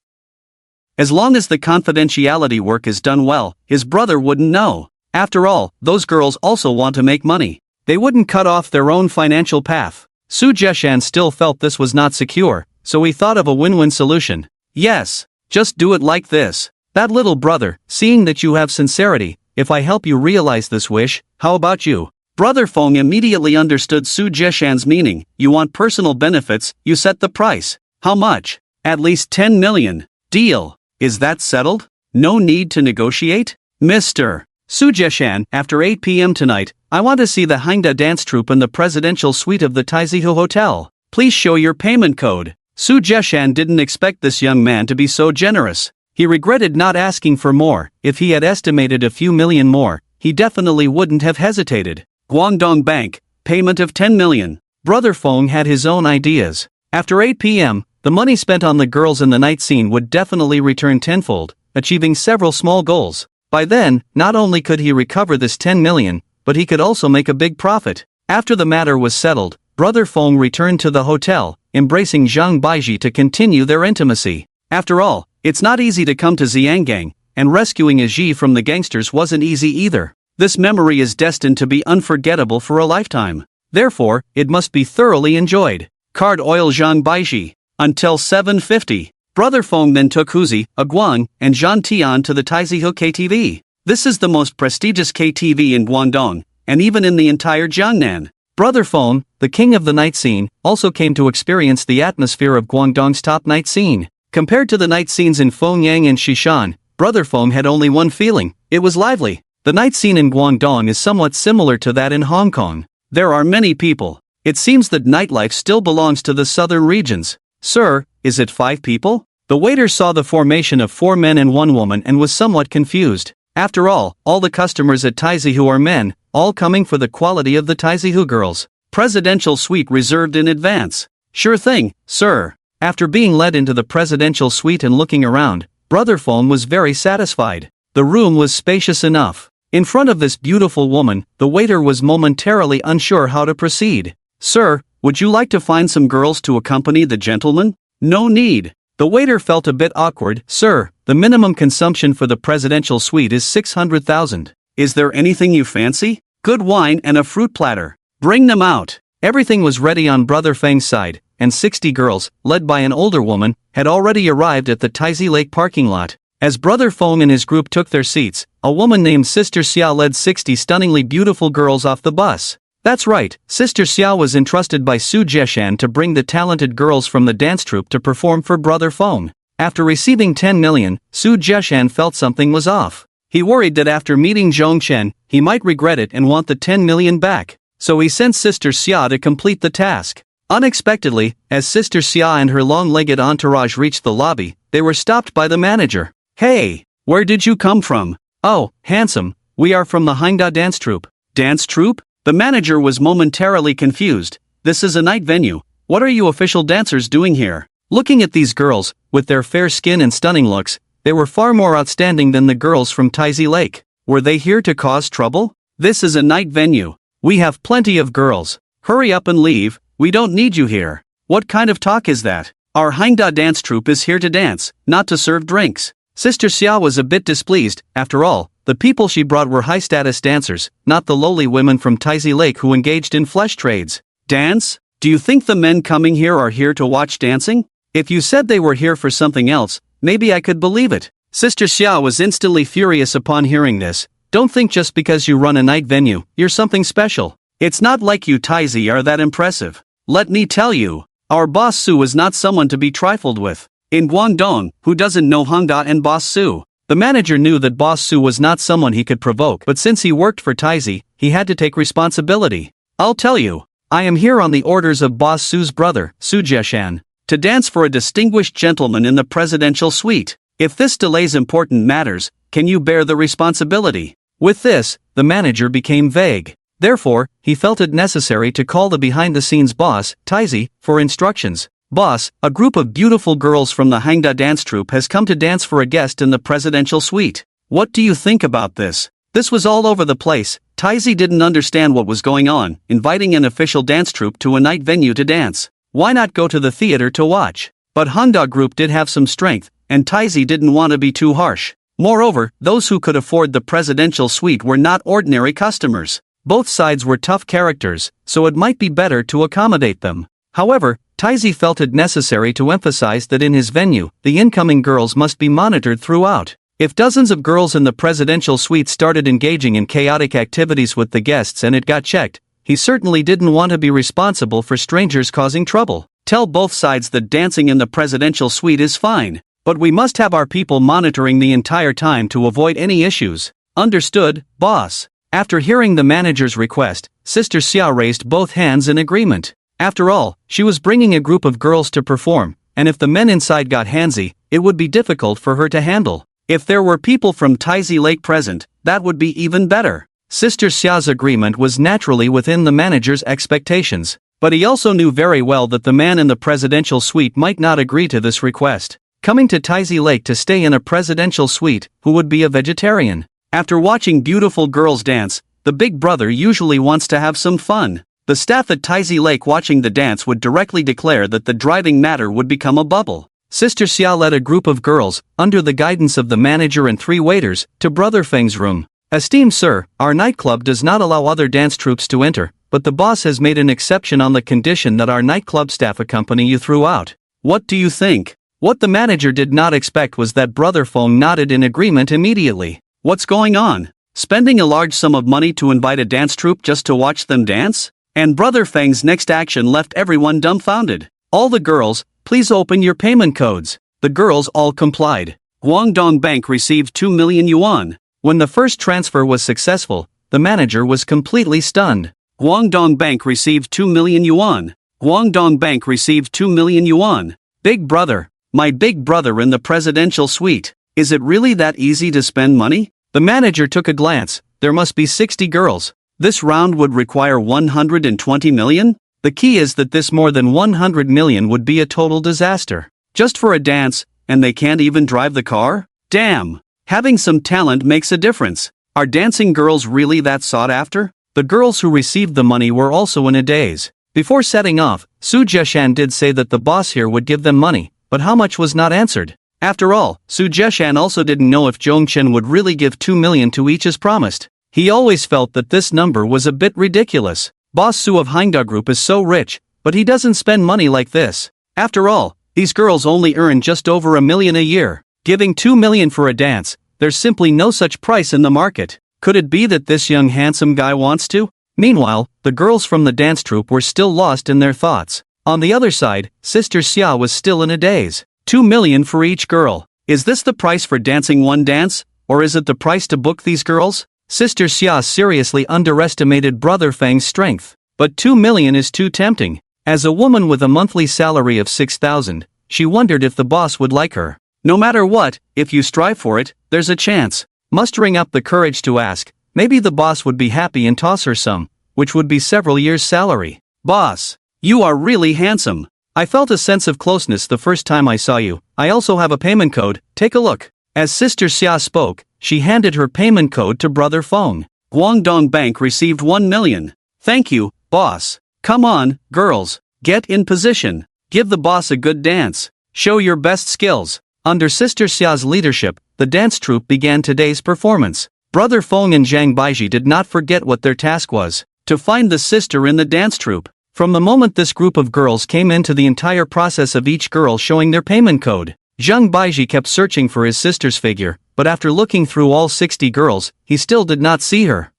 As long as the confidentiality work is done well, his brother wouldn't know. After all, those girls also want to make money. They wouldn't cut off their own financial path. Su Jeshan still felt this was not secure, so he thought of a win-win solution. "Yes, just do it like this. That little brother, seeing that you have sincerity, if I help you realize this wish, how about you?" Brother Fong immediately understood Su Jeshan's meaning. "You want personal benefits, you set the price. How much?" "At least 10 million. Deal. Is that settled? No need to negotiate?" "Mr. Su Jeshan, after 8 p.m. tonight, I want to see the Hangda dance troupe in the presidential suite of the Taizihu Hotel. Please show your payment code." Su Jeshan didn't expect this young man to be so generous. He regretted not asking for more. If he had estimated a few million more, he definitely wouldn't have hesitated. Guangdong Bank, payment of 10 million. Brother Fong had his own ideas. After 8 p.m., the money spent on the girls in the night scene would definitely return tenfold, achieving several small goals. By then, not only could he recover this 10 million, but he could also make a big profit. After the matter was settled, Brother Fong returned to the hotel, embracing Zhang Baiji to continue their intimacy. After all, it's not easy to come to Xiangang, and rescuing a Ji from the gangsters wasn't easy either. This memory is destined to be unforgettable for a lifetime. Therefore, it must be thoroughly enjoyed. Card oil Zhang Baiji. Until 7:50. Brother Fong then took Huzi, Aguang, and Zhan Tian to the Taizihu KTV. This is the most prestigious KTV in Guangdong, and even in the entire Jiangnan. Brother Fong, the king of the night scene, also came to experience the atmosphere of Guangdong's top night scene. Compared to the night scenes in Fengyang and Xishan, Brother Fong had only one feeling: it was lively. The night scene in Guangdong is somewhat similar to that in Hong Kong. There are many people. It seems that nightlife still belongs to the southern regions. "Sir, is it 5 people?" The waiter saw the formation of 4 men and 1 woman and was somewhat confused. After all the customers at Taizihu are men, all coming for the quality of the Taizihu girls. Presidential suite reserved in advance. "Sure thing, sir." After being led into the presidential suite and looking around, Brother Fong was very satisfied. The room was spacious enough. In front of this beautiful woman, the waiter was momentarily unsure how to proceed. "Sir, would you like to find some girls to accompany the gentleman?" "No need." The waiter felt a bit awkward. "Sir, the minimum consumption for the presidential suite is 600,000. Is there anything you fancy? Good wine and a fruit platter. Bring them out." Everything was ready on Brother Feng's side, and 60 girls, led by an older woman, had already arrived at the Taizi Lake parking lot. As Brother Fong and his group took their seats, a woman named Sister Xia led 60 stunningly beautiful girls off the bus. That's right, Sister Xia was entrusted by Su Jeshan to bring the talented girls from the dance troupe to perform for Brother Fong. After receiving 10 million, Su Jeshan felt something was off. He worried that after meeting Zhongchen, he might regret it and want the 10 million back. So he sent Sister Xia to complete the task. Unexpectedly, as Sister Xia and her long-legged entourage reached the lobby, they were stopped by the manager. "Hey, where did you come from?" "Oh, handsome, we are from the Hangda dance troupe." "Dance troupe?" The manager was momentarily confused. "This is a night venue. What are you official dancers doing here?" Looking at these girls, with their fair skin and stunning looks, they were far more outstanding than the girls from Taizi Lake. Were they here to cause trouble? "This is a night venue. We have plenty of girls. Hurry up and leave, we don't need you here. What kind of talk is that? Our Hangda dance troupe is here to dance, not to serve drinks. Sister Xia was a bit displeased. After all, the people she brought were high-status dancers, not the lowly women from Taizi Lake who engaged in flesh trades. Dance? Do you think the men coming here are here to watch dancing? If you said they were here for something else, maybe I could believe it. Sister Xia was instantly furious upon hearing this. Don't think just because you run a night venue, you're something special. It's not like you Taizi are that impressive. Let me tell you, our boss Su is not someone to be trifled with. In Guangdong, who doesn't know Hangda and boss Su? The manager knew that boss Su was not someone he could provoke, but since he worked for Taizi, he had to take responsibility. I'll tell you, I am here on the orders of boss Su's brother, Su Jieshan, to dance for a distinguished gentleman in the presidential suite. If this delays important matters, can you bear the responsibility? With this, the manager became vague. Therefore, he felt it necessary to call the behind-the-scenes boss, Taizi, for instructions. Boss, a group of beautiful girls from the Hangda dance troupe has come to dance for a guest in the presidential suite. What do you think about this? This was all over the place. Taizi didn't understand what was going on, inviting an official dance troupe to a night venue to dance. Why not go to the theater to watch? But Hangda group did have some strength, and Taizi didn't want to be too harsh. Moreover, those who could afford the presidential suite were not ordinary customers. Both sides were tough characters, so it might be better to accommodate them. However, Taizi felt it necessary to emphasize that in his venue, the incoming girls must be monitored throughout. If dozens of girls in the presidential suite started engaging in chaotic activities with the guests and it got checked, he certainly didn't want to be responsible for strangers causing trouble. Tell both sides that dancing in the presidential suite is fine, but we must have our people monitoring the entire time to avoid any issues. Understood, boss? After hearing the manager's request, Sister Xia raised both hands in agreement. After all, she was bringing a group of girls to perform, and if the men inside got handsy, it would be difficult for her to handle. If there were people from Taizi Lake present, that would be even better. Sister Xia's agreement was naturally within the manager's expectations, but he also knew very well that the man in the presidential suite might not agree to this request. Coming to Taizi Lake to stay in a presidential suite, who would be a vegetarian? After watching beautiful girls dance, the big brother usually wants to have some fun. The staff at Taizi Lake watching the dance would directly declare that the driving matter would become a bubble. Sister Xia led a group of girls, under the guidance of the manager and 3 waiters, to Brother Feng's room. Esteemed sir, our nightclub does not allow other dance troupes to enter, but the boss has made an exception on the condition that our nightclub staff accompany you throughout. What do you think? What the manager did not expect was that Brother Feng nodded in agreement immediately. What's going on? Spending a large sum of money to invite a dance troupe just to watch them dance? And Brother Feng's next action left everyone dumbfounded. All the girls, please open your payment codes. The girls all complied. Guangdong Bank received 2 million yuan. When the first transfer was successful, the manager was completely stunned. Guangdong Bank received 2 million yuan. Guangdong Bank received 2 million yuan. Big brother, my big brother in the presidential suite. Is it really that easy to spend money? The manager took a glance. There must be 60 girls. This round would require 120 million? The key is that this more than 100 million would be a total disaster. Just for a dance, and they can't even drive the car? Damn! Having some talent makes a difference. Are dancing girls really that sought after? The girls who received the money were also in a daze. Before setting off, Su Jieshan did say that the boss here would give them money, but how much was not answered. After all, Su Jieshan also didn't know if Zhongchen would really give 2 million to each as promised. He always felt that this number was a bit ridiculous. Boss Su of Hangda Group is so rich, but he doesn't spend money like this. After all, these girls only earn just over 1 million a year. Giving 2 million for a dance, there's simply no such price in the market. Could it be that this young handsome guy wants to? Meanwhile, the girls from the dance troupe were still lost in their thoughts. On the other side, Sister Xia was still in a daze. 2 million for each girl. Is this the price for dancing one dance, or is it the price to book these girls? Sister Xia seriously underestimated Brother Feng's strength. But 2 million is too tempting. As a woman with a monthly salary of 6,000, she wondered if the boss would like her. No matter what, if you strive for it, there's a chance. Mustering up the courage to ask, maybe the boss would be happy and toss her some, which would be several years' salary. Boss, you are really handsome. I felt a sense of closeness the first time I saw you. I also have a payment code, take a look. As Sister Xia spoke, she handed her payment code to Brother Feng. Guangdong Bank received 1 million. Thank you, boss. Come on, girls. Get in position. Give the boss a good dance. Show your best skills. Under Sister Xia's leadership, the dance troupe began today's performance. Brother Feng and Zhang Baiji did not forget what their task was: to find the sister in the dance troupe. From the moment this group of girls came into the entire process of each girl showing their payment code, Zhang Baiji kept searching for his sister's figure, but after looking through all 60 girls, he still did not see her.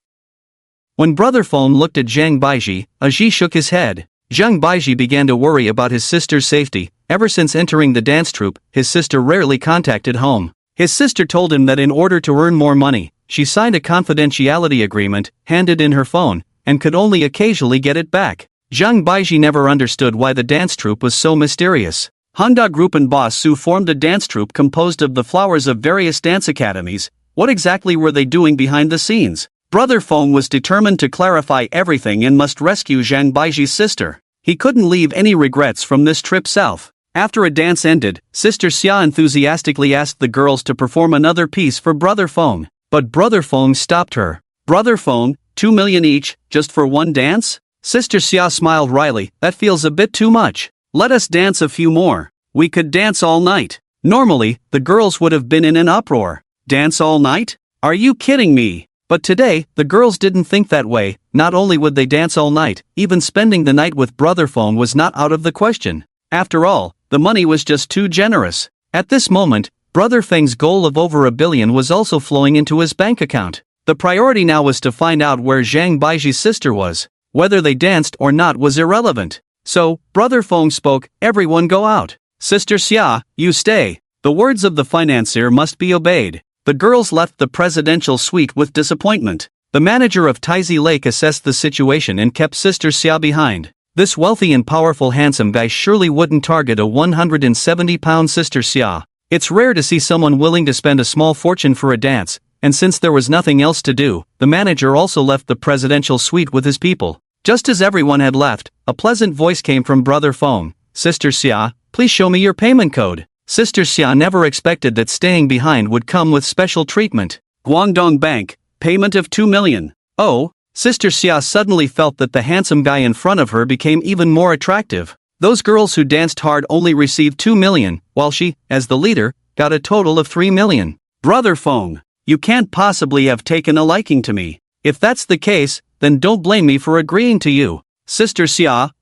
When Brother Feng looked at Zhang Baiji, Aji shook his head. Zhang Baiji began to worry about his sister's safety. Ever since entering the dance troupe, his sister rarely contacted home. His sister told him that in order to earn more money, she signed a confidentiality agreement, handed in her phone, and could only occasionally get it back. Zhang Baiji never understood why the dance troupe was so mysterious. Hangda Group and Boss Su formed a dance troupe composed of the flowers of various dance academies. What exactly were they doing behind the scenes? Brother Feng was determined to clarify everything and must rescue Zhang Baiji's sister. He couldn't leave any regrets from this trip south. After a dance ended, Sister Xia enthusiastically asked the girls to perform another piece for Brother Feng, but Brother Feng stopped her. Brother Feng, 2 million each, just for one dance? Sister Xia smiled wryly. That feels a bit too much. Let us dance a few more. We could dance all night. Normally, the girls would have been in an uproar. Dance all night? Are you kidding me? But today, the girls didn't think that way. Not only would they dance all night, even spending the night with Brother Feng was not out of the question. After all, the money was just too generous. At this moment, Brother Feng's goal of over 1 billion was also flowing into his bank account. The priority now was to find out where Zhang Baiji's sister was. Whether they danced or not was irrelevant. So, Brother Feng spoke, "Everyone go out. Sister Xia, you stay." The words of the financier must be obeyed. The girls left the presidential suite with disappointment. The manager of Taizi Lake assessed the situation and kept Sister Xia behind. This wealthy and powerful handsome guy surely wouldn't target a 170-pound Sister Xia. It's rare to see someone willing to spend a small fortune for a dance, and since there was nothing else to do, the manager also left the presidential suite with his people. Just as everyone had left, a pleasant voice came from Brother Feng. "Sister Xia, please show me your payment code." Sister Xia never expected that staying behind would come with special treatment. Guangdong Bank, payment of 2 million. Oh, Sister Xia suddenly felt that the handsome guy in front of her became even more attractive. Those girls who danced hard only received 2 million, while she, as the leader, got a total of 3 million. Brother Feng, you can't possibly have taken a liking to me. If that's the case, then don't blame me for agreeing to you. Sister Xia,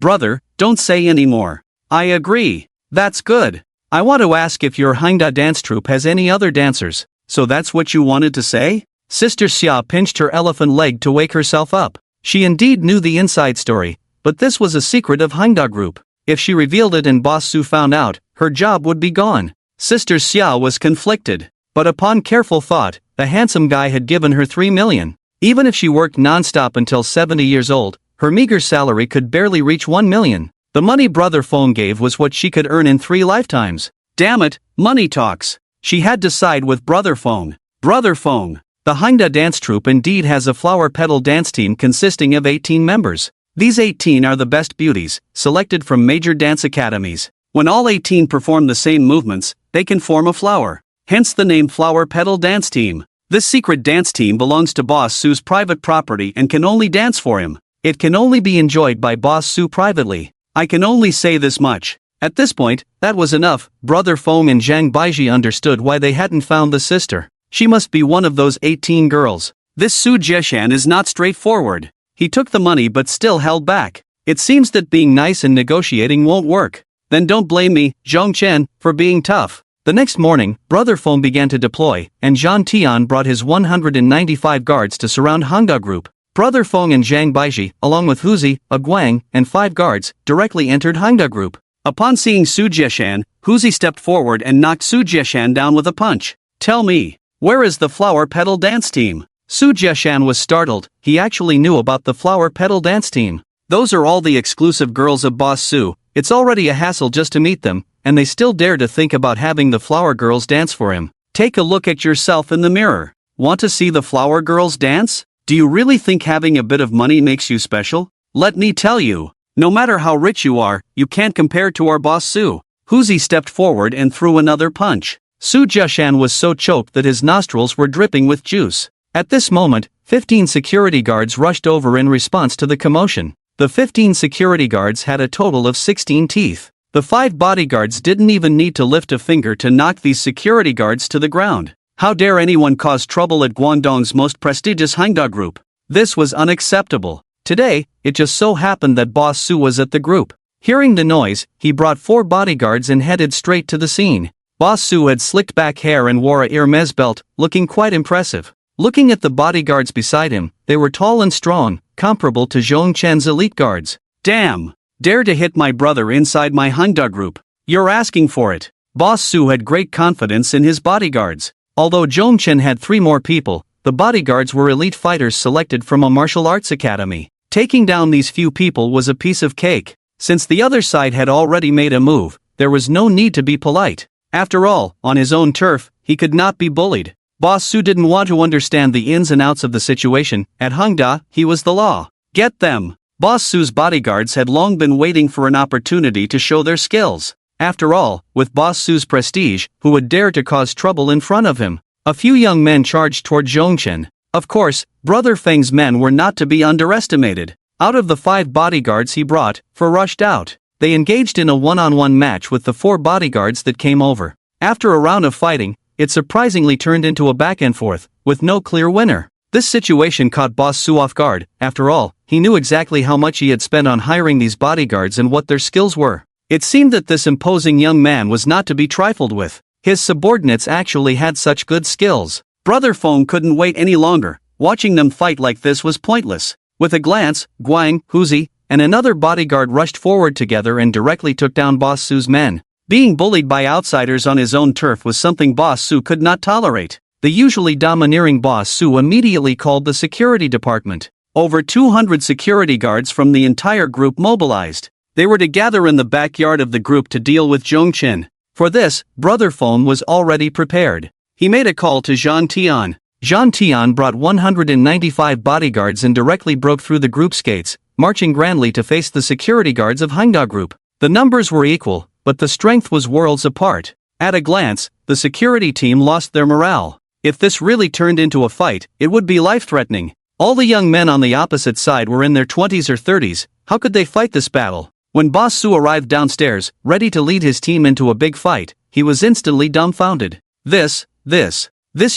Brother, don't say any more. I agree. That's good. I want to ask if your Hangda dance troupe has any other dancers. So that's what you wanted to say? Sister Xia pinched her elephant leg to wake herself up. She indeed knew the inside story, but this was a secret of Hangda Group. If she revealed it and Boss Su found out, her job would be gone. Sister Xia was conflicted. But upon careful thought, the handsome guy had given her 3 million. Even if she worked non-stop until 70 years old, her meager salary could barely reach 1 million. The money Brother Feng gave was what she could earn in 3 lifetimes. Damn it, money talks. She had to side with Brother Feng. Brother Feng. The Hangda dance troupe indeed has a flower petal dance team consisting of 18 members. These 18 are the best beauties, selected from major dance academies. When all 18 perform the same movements, they can form a flower. Hence the name Flower Petal Dance Team. This secret dance team belongs to Boss Su's private property and can only dance for him. It can only be enjoyed by Boss Su privately. I can only say this much. At this point, that was enough. Brother Feng and Zhang Baiji understood why they hadn't found the sister. She must be one of those 18 girls. This Su Jieshan is not straightforward. He took the money but still held back. It seems that being nice and negotiating won't work. Then don't blame me, Zhong Chen, for being tough. The next morning, Brother Feng began to deploy, and Zhang Tian brought his 195 guards to surround Hangda Group. Brother Feng and Zhang Baiji, along with Huzi, a Guang, and 5 guards, directly entered Hangda Group. Upon seeing Su Jieshan, Huzi stepped forward and knocked Su Jieshan down with a punch. "Tell me, where is the Flower Petal Dance Team?" Su Jieshan was startled. He actually knew about the Flower Petal Dance Team. Those are all the exclusive girls of Boss Su. It's already a hassle just to meet them, and they still dare to think about having the flower girls dance for him. Take a look at yourself in the mirror. Want to see the flower girls dance? Do you really think having a bit of money makes you special? Let me tell you, no matter how rich you are, you can't compare to our Boss Su. Huzi stepped forward and threw another punch. Su Jieshan was so choked that his nostrils were dripping with juice. At this moment, 15 security guards rushed over in response to the commotion. The 15 security guards had a total of 16 teeth. The 5 bodyguards didn't even need to lift a finger to knock these security guards to the ground. How dare anyone cause trouble at Guangdong's most prestigious Hangda group? This was unacceptable. Today, it just so happened that Boss Su was at the group. Hearing the noise, he brought 4 bodyguards and headed straight to the scene. Boss Su had slicked back hair and wore a Hermes belt, looking quite impressive. Looking at the bodyguards beside him, they were tall and strong, comparable to Zhong Chen's elite guards. Damn! Dare to hit my brother inside my Hangda group. You're asking for it. Boss Su had great confidence in his bodyguards. Although Zhong Chen had 3 more people, the bodyguards were elite fighters selected from a martial arts academy. Taking down these few people was a piece of cake. Since the other side had already made a move, there was no need to be polite. After all, on his own turf, he could not be bullied. Boss Su didn't want to understand the ins and outs of the situation. At Hangda, he was the law. Get them! Boss Su's bodyguards had long been waiting for an opportunity to show their skills. After all, with Boss Su's prestige, who would dare to cause trouble in front of him? A few young men charged toward Zhongchen. Of course, Brother Feng's men were not to be underestimated. Out of the 5 bodyguards he brought, 4 rushed out. They engaged in a one-on-one match with the 4 bodyguards that came over. After a round of fighting, it surprisingly turned into a back and forth, with no clear winner. This situation caught Boss Su off guard. After all, he knew exactly how much he had spent on hiring these bodyguards and what their skills were. It seemed that this imposing young man was not to be trifled with. His subordinates actually had such good skills. Brother Feng couldn't wait any longer. Watching them fight like this was pointless. With a glance, Guang, Huzi, and another bodyguard rushed forward together and directly took down Boss Su's men. Being bullied by outsiders on his own turf was something Boss Su could not tolerate. The usually domineering Boss Su immediately called the security department. Over 200 security guards from the entire group mobilized. They were to gather in the backyard of the group to deal with Zhongchen. For this, Brother Feng was already prepared. He made a call to Zhang Tian. Zhang Tian brought 195 bodyguards and directly broke through the group's gates, marching grandly to face the security guards of Hangda Group. The numbers were equal, but the strength was worlds apart. At a glance, the security team lost their morale. If this really turned into a fight, it would be life-threatening. All the young men on the opposite side were in their 20s or 30s. How could they fight this battle? When Boss Su arrived downstairs, ready to lead his team into a big fight, he was instantly dumbfounded. This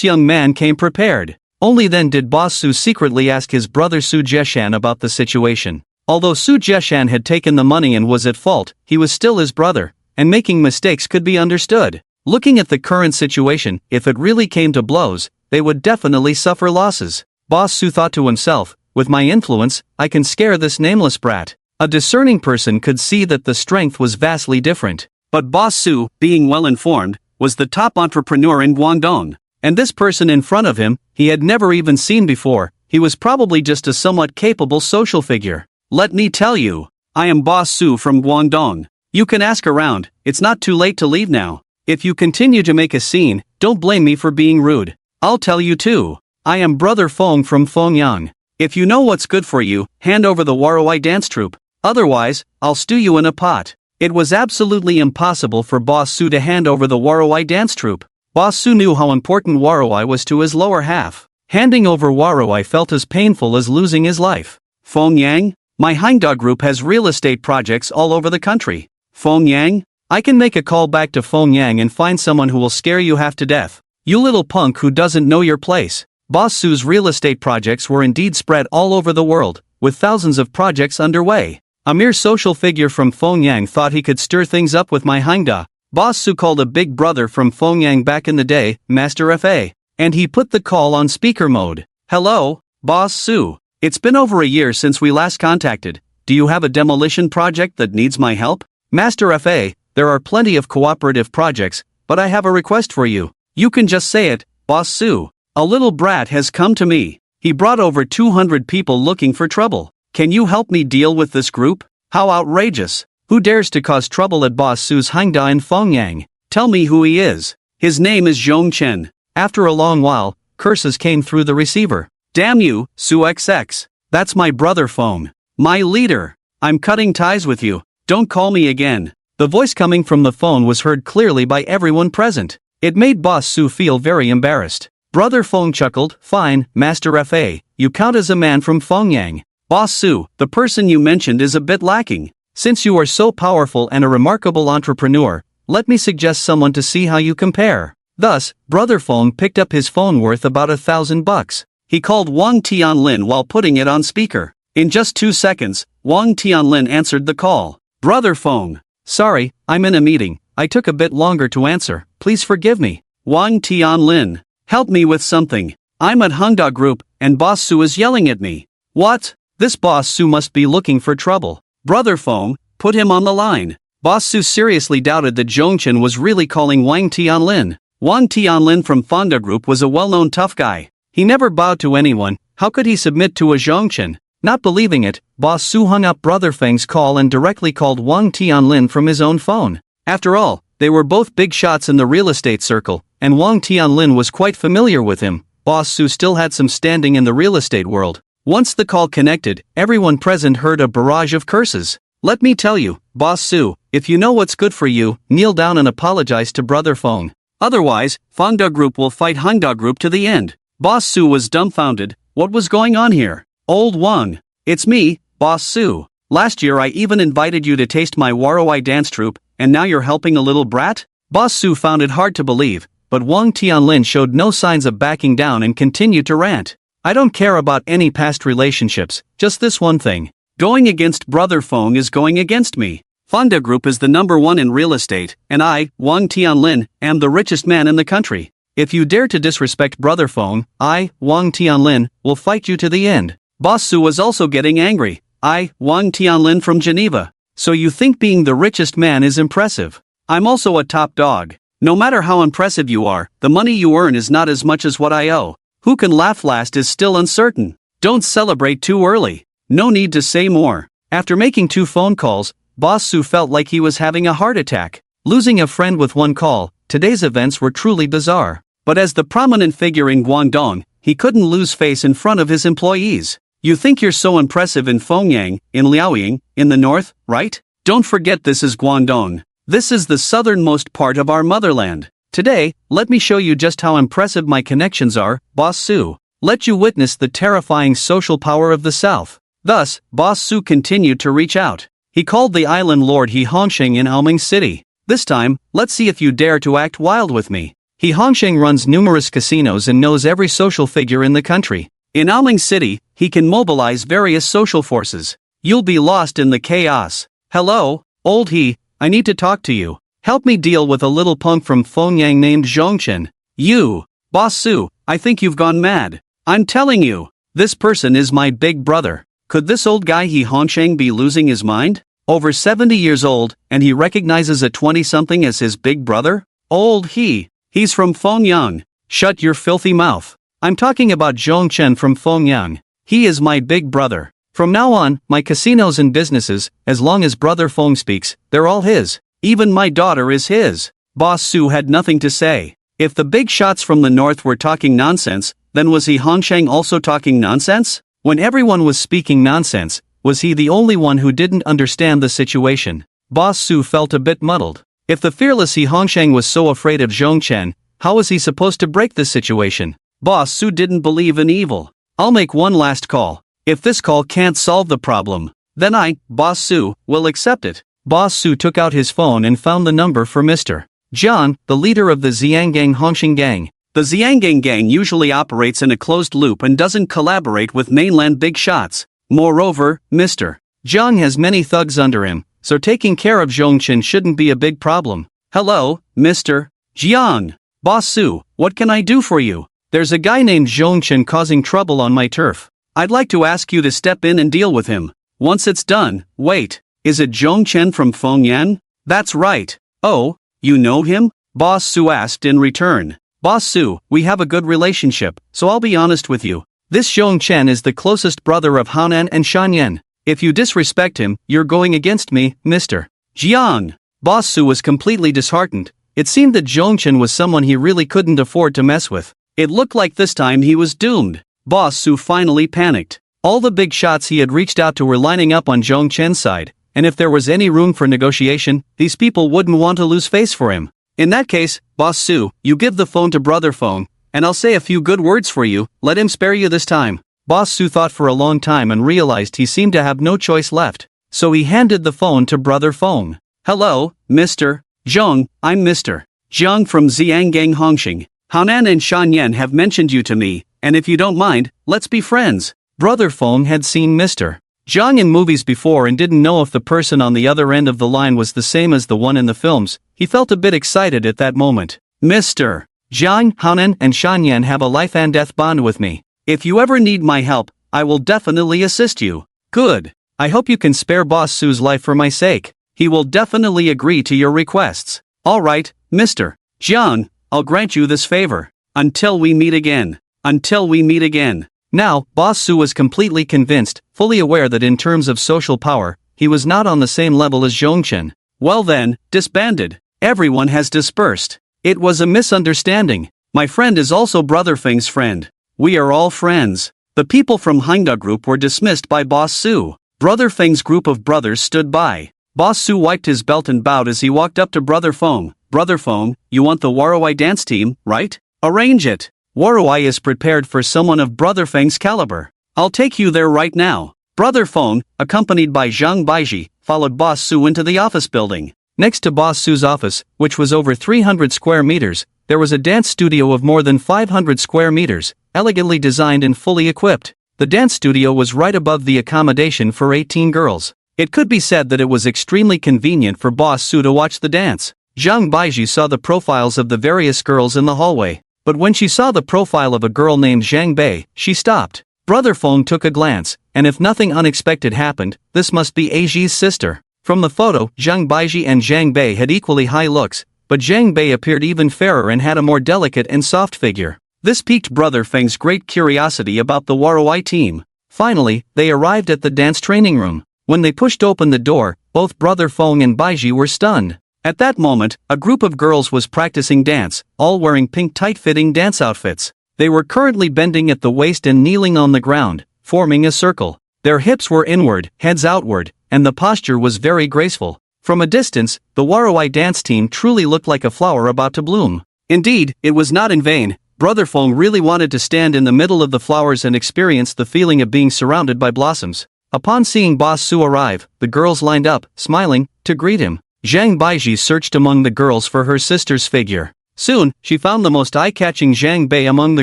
young man came prepared. Only then did Boss Su secretly ask his brother Su Jeshan about the situation. Although Su Jeshan had taken the money and was at fault, he was still his brother, and making mistakes could be understood. Looking at the current situation, if it really came to blows, they would definitely suffer losses. Boss Su thought to himself, with my influence, I can scare this nameless brat. A discerning person could see that the strength was vastly different. But Boss Su, being well informed, was the top entrepreneur in Guangdong. And this person in front of him, he had never even seen before. He was probably just a somewhat capable social figure. Let me tell you, I am Boss Su from Guangdong. You can ask around, it's not too late to leave now. If you continue to make a scene, don't blame me for being rude. I'll tell you too. I am Brother Feng from Fengyang. If you know what's good for you, hand over the Waroi dance troupe. Otherwise, I'll stew you in a pot. It was absolutely impossible for Boss Su to hand over the Waroi dance troupe. Boss Su knew how important Waroi was to his lower half. Handing over Waroi felt as painful as losing his life. Fengyang? My Hangda group has real estate projects all over the country. Fengyang? I can make a call back to Fengyang and find someone who will scare you half to death. You little punk who doesn't know your place. Boss Su's real estate projects were indeed spread all over the world, with thousands of projects underway. A mere social figure from Fengyang thought he could stir things up with my Hangda. Boss Su called a big brother from Fengyang back in the day, Master Fa. And he put the call on speaker mode. Hello, Boss Su. It's been over a year since we last contacted. Do you have a demolition project that needs my help? Master Fa, there are plenty of cooperative projects, but I have a request for you. You can just say it, Boss Su. A little brat has come to me. He brought over 200 people looking for trouble. Can you help me deal with this group? How outrageous. Who dares to cause trouble at Boss Su's Hangda in Fengyang? Tell me who he is. His name is Zhongchen. After a long while, curses came through the receiver. Damn you, Su XX. That's my brother Feng. My leader. I'm cutting ties with you. Don't call me again. The voice coming from the phone was heard clearly by everyone present. It made Boss Su feel very embarrassed. Brother Feng chuckled, fine, Master Fa, you count as a man from Fengyang. Boss Su, the person you mentioned is a bit lacking. Since you are so powerful and a remarkable entrepreneur, let me suggest someone to see how you compare. Thus, Brother Feng picked up his phone worth about $1,000. He called Wang Tianlin while putting it on speaker. In just 2 seconds, Wang Tianlin answered the call. Brother Feng. Sorry, I'm in a meeting. I took a bit longer to answer. Please forgive me. Wang Tianlin. Help me with something. I'm at Hongda Group, and Boss Su is yelling at me. What? This Boss Su must be looking for trouble. Brother Feng, put him on the line. Boss Su seriously doubted that Zhongchen was really calling Wang Tianlin. Wang Tianlin from Fonda Group was a well-known tough guy. He never bowed to anyone. How could he submit to a Zhongchen? Not believing it, Boss Su hung up Brother Feng's call and directly called Wang Tianlin from his own phone. After all, they were both big shots in the real estate circle, and Wang Tianlin was quite familiar with him. Boss Su still had some standing in the real estate world. Once the call connected, everyone present heard a barrage of curses. Let me tell you, Boss Su, if you know what's good for you, kneel down and apologize to Brother Feng. Otherwise, Fonda Group will fight Hongda Group to the end. Boss Su was dumbfounded. What was going on here? Old Wang. It's me, Boss Su. Last year I even invited you to taste my Waroi dance troupe, and now you're helping a little brat? Boss Su found it hard to believe, but Wang Tianlin showed no signs of backing down and continued to rant. I don't care about any past relationships, just this one thing. Going against Brother Feng is going against me. Fonda Group is the #1 in real estate, and I, Wang Tianlin, am the richest man in the country. If you dare to disrespect Brother Feng, I, Wang Tianlin, will fight you to the end. Boss Su was also getting angry. I, Wang Tianlin from Geneva. So you think being the richest man is impressive? I'm also a top dog. No matter how impressive you are, the money you earn is not as much as what I owe. Who can laugh last is still uncertain. Don't celebrate too early. No need to say more. After making 2 phone calls, Boss Su felt like he was having a heart attack. Losing a friend with 1 call, today's events were truly bizarre. But as the prominent figure in Guangdong, he couldn't lose face in front of his employees. You think you're so impressive in Fengyang, in Liaoying, in the north, right? Don't forget this is Guangdong. This is the southernmost part of our motherland. Today, let me show you just how impressive my connections are, Boss Su. Let you witness the terrifying social power of the South. Thus, Boss Su continued to reach out. He called the island lord He Hongsheng in Aoming City. This time, let's see if you dare to act wild with me. He Hongsheng runs numerous casinos and knows every social figure in the country. In Aoming City, he can mobilize various social forces. You'll be lost in the chaos. Hello, old He, I need to talk to you. Help me deal with a little punk from Fengyang named Zhongchen. You, Boss Su, I think you've gone mad. I'm telling you, this person is my big brother. Could this old guy He Hongsheng be losing his mind? Over 70 years old, and he recognizes a 20-something as his big brother? Old He, he's from Fengyang. Shut your filthy mouth. I'm talking about Zhongchen from Fengyang. He is my big brother. From now on, my casinos and businesses, as long as Brother Feng speaks, they're all his. Even my daughter is his. Boss Su had nothing to say. If the big shots from the north were talking nonsense, then was He Hongsheng also talking nonsense? When everyone was speaking nonsense, was he the only one who didn't understand the situation? Boss Su felt a bit muddled. If the fearless He Hongsheng was so afraid of Zhongchen, how was he supposed to break the situation? Boss Su didn't believe in evil. I'll make one last call. If this call can't solve the problem, then I, Boss Su, will accept it. Boss Su took out his phone and found the number for Mr. Jiang, the leader of the Xianggang Hongsheng gang. The Xianggang gang usually operates in a closed loop and doesn't collaborate with mainland big shots. Moreover, Mr. Jiang has many thugs under him, so taking care of Zhongchen shouldn't be a big problem. Hello, Mr. Jiang. Boss Su, what can I do for you? There's a guy named Zhongchen causing trouble on my turf. I'd like to ask you to step in and deal with him. Once it's done, wait, is it Zhongchen from Fengyang? That's right. Oh, you know him? Boss Su asked in return. Boss Su, we have a good relationship, so I'll be honest with you. This Zhongchen is the closest brother of Hanan and Shanyan. If you disrespect him, you're going against me, Mr. Jiang. Boss Su was completely disheartened. It seemed that Zhongchen was someone he really couldn't afford to mess with. It looked like this time he was doomed. Boss Su finally panicked. All the big shots he had reached out to were lining up on Zhongchen's side, and if there was any room for negotiation, these people wouldn't want to lose face for him. In that case, Boss Su, you give the phone to Brother Feng, and I'll say a few good words for you, let him spare you this time. Boss Su thought for a long time and realized he seemed to have no choice left, so he handed the phone to Brother Feng. Hello, Mr. Zhang, I'm Mr. Zhang from Xianggang Hongxing. Hanan and Shan Yan have mentioned you to me, and if you don't mind, let's be friends. Brother Feng had seen Mr. Zhang in movies before and didn't know if the person on the other end of the line was the same as the one in the films. He felt a bit excited at that moment. Mr. Zhang, Hanan, and Shan Yan have a life and death bond with me. If you ever need my help, I will definitely assist you. Good. I hope you can spare Boss Su's life for my sake. He will definitely agree to your requests. Alright, Mr. Zhang, I'll grant you this favor. Until we meet again. Until we meet again. Now, Boss Su was completely convinced, fully aware that in terms of social power, he was not on the same level as Zhongchen. Well then, disbanded. Everyone has dispersed. It was a misunderstanding. My friend is also Brother Feng's friend. We are all friends. The people from Hangda Group were dismissed by Boss Su. Brother Feng's group of brothers stood by. Boss Su wiped his belt and bowed as he walked up to Brother Feng. Brother Feng, you want the Waruai dance team, right? Arrange it. Waruai is prepared for someone of Brother Feng's caliber. I'll take you there right now. Brother Feng, accompanied by Zhang Baiji, followed Boss Su into the office building. Next to Boss Su's office, which was over 300 square meters, there was a dance studio of more than 500 square meters, elegantly designed and fully equipped. The dance studio was right above the accommodation for 18 girls. It could be said that it was extremely convenient for Boss Su to watch the dance. Zhang Baiji saw the profiles of the various girls in the hallway, but when she saw the profile of a girl named Zhang Bei, she stopped. Brother Feng took a glance, and if nothing unexpected happened, this must be Aiji's sister. From the photo, Zhang Baiji and Zhang Bei had equally high looks, but Zhang Bei appeared even fairer and had a more delicate and soft figure. This piqued Brother Feng's great curiosity about the Waruai team. Finally, they arrived at the dance training room. When they pushed open the door, both Brother Feng and Baiji were stunned. At that moment, a group of girls was practicing dance, all wearing pink tight-fitting dance outfits. They were currently bending at the waist and kneeling on the ground, forming a circle. Their hips were inward, heads outward, and the posture was very graceful. From a distance, the Waruai dance team truly looked like a flower about to bloom. Indeed, it was not in vain. Brother Feng really wanted to stand in the middle of the flowers and experience the feeling of being surrounded by blossoms. Upon seeing Boss Su arrive, the girls lined up, smiling, to greet him. Zhang Baiji searched among the girls for her sister's figure. Soon, she found the most eye-catching Zhang Bei among the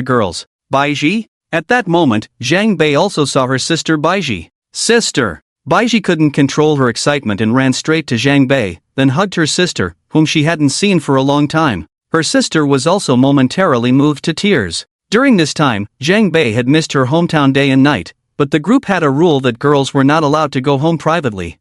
girls. Baiji? At that moment, Zhang Bei also saw her sister Baiji. Sister! Baiji couldn't control her excitement and ran straight to Zhang Bei, then hugged her sister, whom she hadn't seen for a long time. Her sister was also momentarily moved to tears. During this time, Zhang Bei had missed her hometown day and night, but the group had a rule that girls were not allowed to go home privately.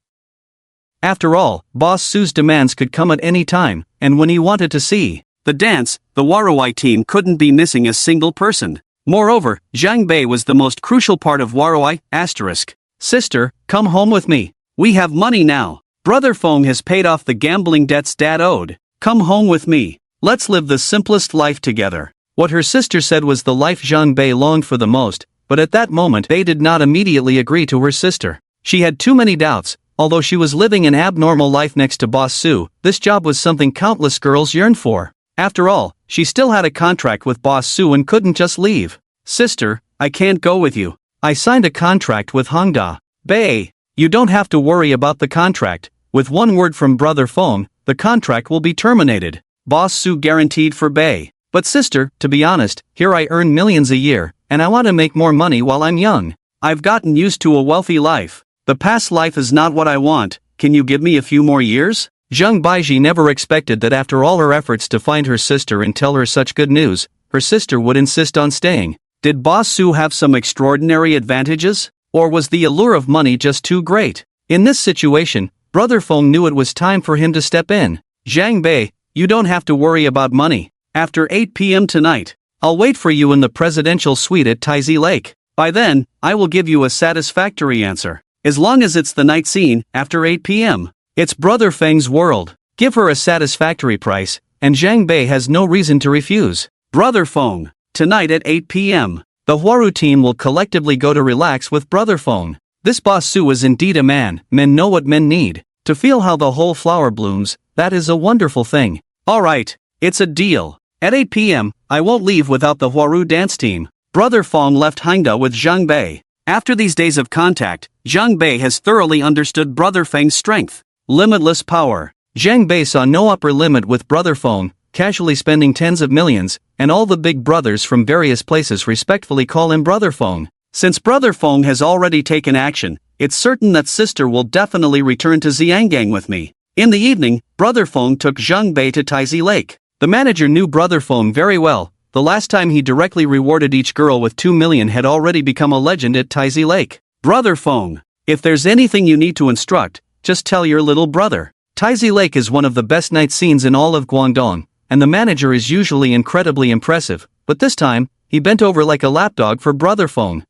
After all, Boss Su's demands could come at any time, and when he wanted to see the dance, the Waruai team couldn't be missing a single person. Moreover, Zhang Bei was the most crucial part of Waruai, *. Sister, come home with me. We have money now. Brother Feng has paid off the gambling debts Dad owed. Come home with me. Let's live the simplest life together. What her sister said was the life Zhang Bei longed for the most, but at that moment Bei did not immediately agree to her sister. She had too many doubts. Although she was living an abnormal life next to Boss Su, this job was something countless girls yearned for. After all, she still had a contract with Boss Su and couldn't just leave. Sister, I can't go with you. I signed a contract with Hangda. Bei, you don't have to worry about the contract. With one word from Brother Feng, the contract will be terminated. Boss Su guaranteed for Bei. But sister, to be honest, here I earn millions a year, and I want to make more money while I'm young. I've gotten used to a wealthy life. The past life is not what I want. Can you give me a few more years? Zhang Baiji never expected that after all her efforts to find her sister and tell her such good news, her sister would insist on staying. Did Boss Su have some extraordinary advantages? Or was the allure of money just too great? In this situation, Brother Feng knew it was time for him to step in. Zhang Bei, you don't have to worry about money. After 8 p.m. tonight, I'll wait for you in the presidential suite at Taizi Lake. By then, I will give you a satisfactory answer. As long as it's the night scene, after 8 p.m. It's Brother Feng's world. Give her a satisfactory price, and Zhang Bei has no reason to refuse. Brother Feng, tonight at 8 p.m. The Huaru team will collectively go to relax with Brother Feng. This Boss Su is indeed a man. Men know what men need. To feel how the whole flower blooms, that is a wonderful thing. Alright, it's a deal. At 8 p.m., I won't leave without the Huaru dance team. Brother Fong left Hangda with Zhang Bei. After these days of contact, Zhang Bei has thoroughly understood Brother Feng's strength. Limitless power. Zhang Bei saw no upper limit with Brother Feng, casually spending tens of millions, and all the big brothers from various places respectfully call him Brother Feng. Since Brother Feng has already taken action, it's certain that sister will definitely return to Xiangang with me. In the evening, Brother Feng took Zhang Bei to Taizi Lake. The manager knew Brother Feng very well. The last time he directly rewarded each girl with 2 million had already become a legend at Taizi Lake. Brother Feng, if there's anything you need to instruct, just tell your little brother. Taizi Lake is one of the best night scenes in all of Guangdong, and the manager is usually incredibly impressive, but this time, he bent over like a lapdog for Brother Feng.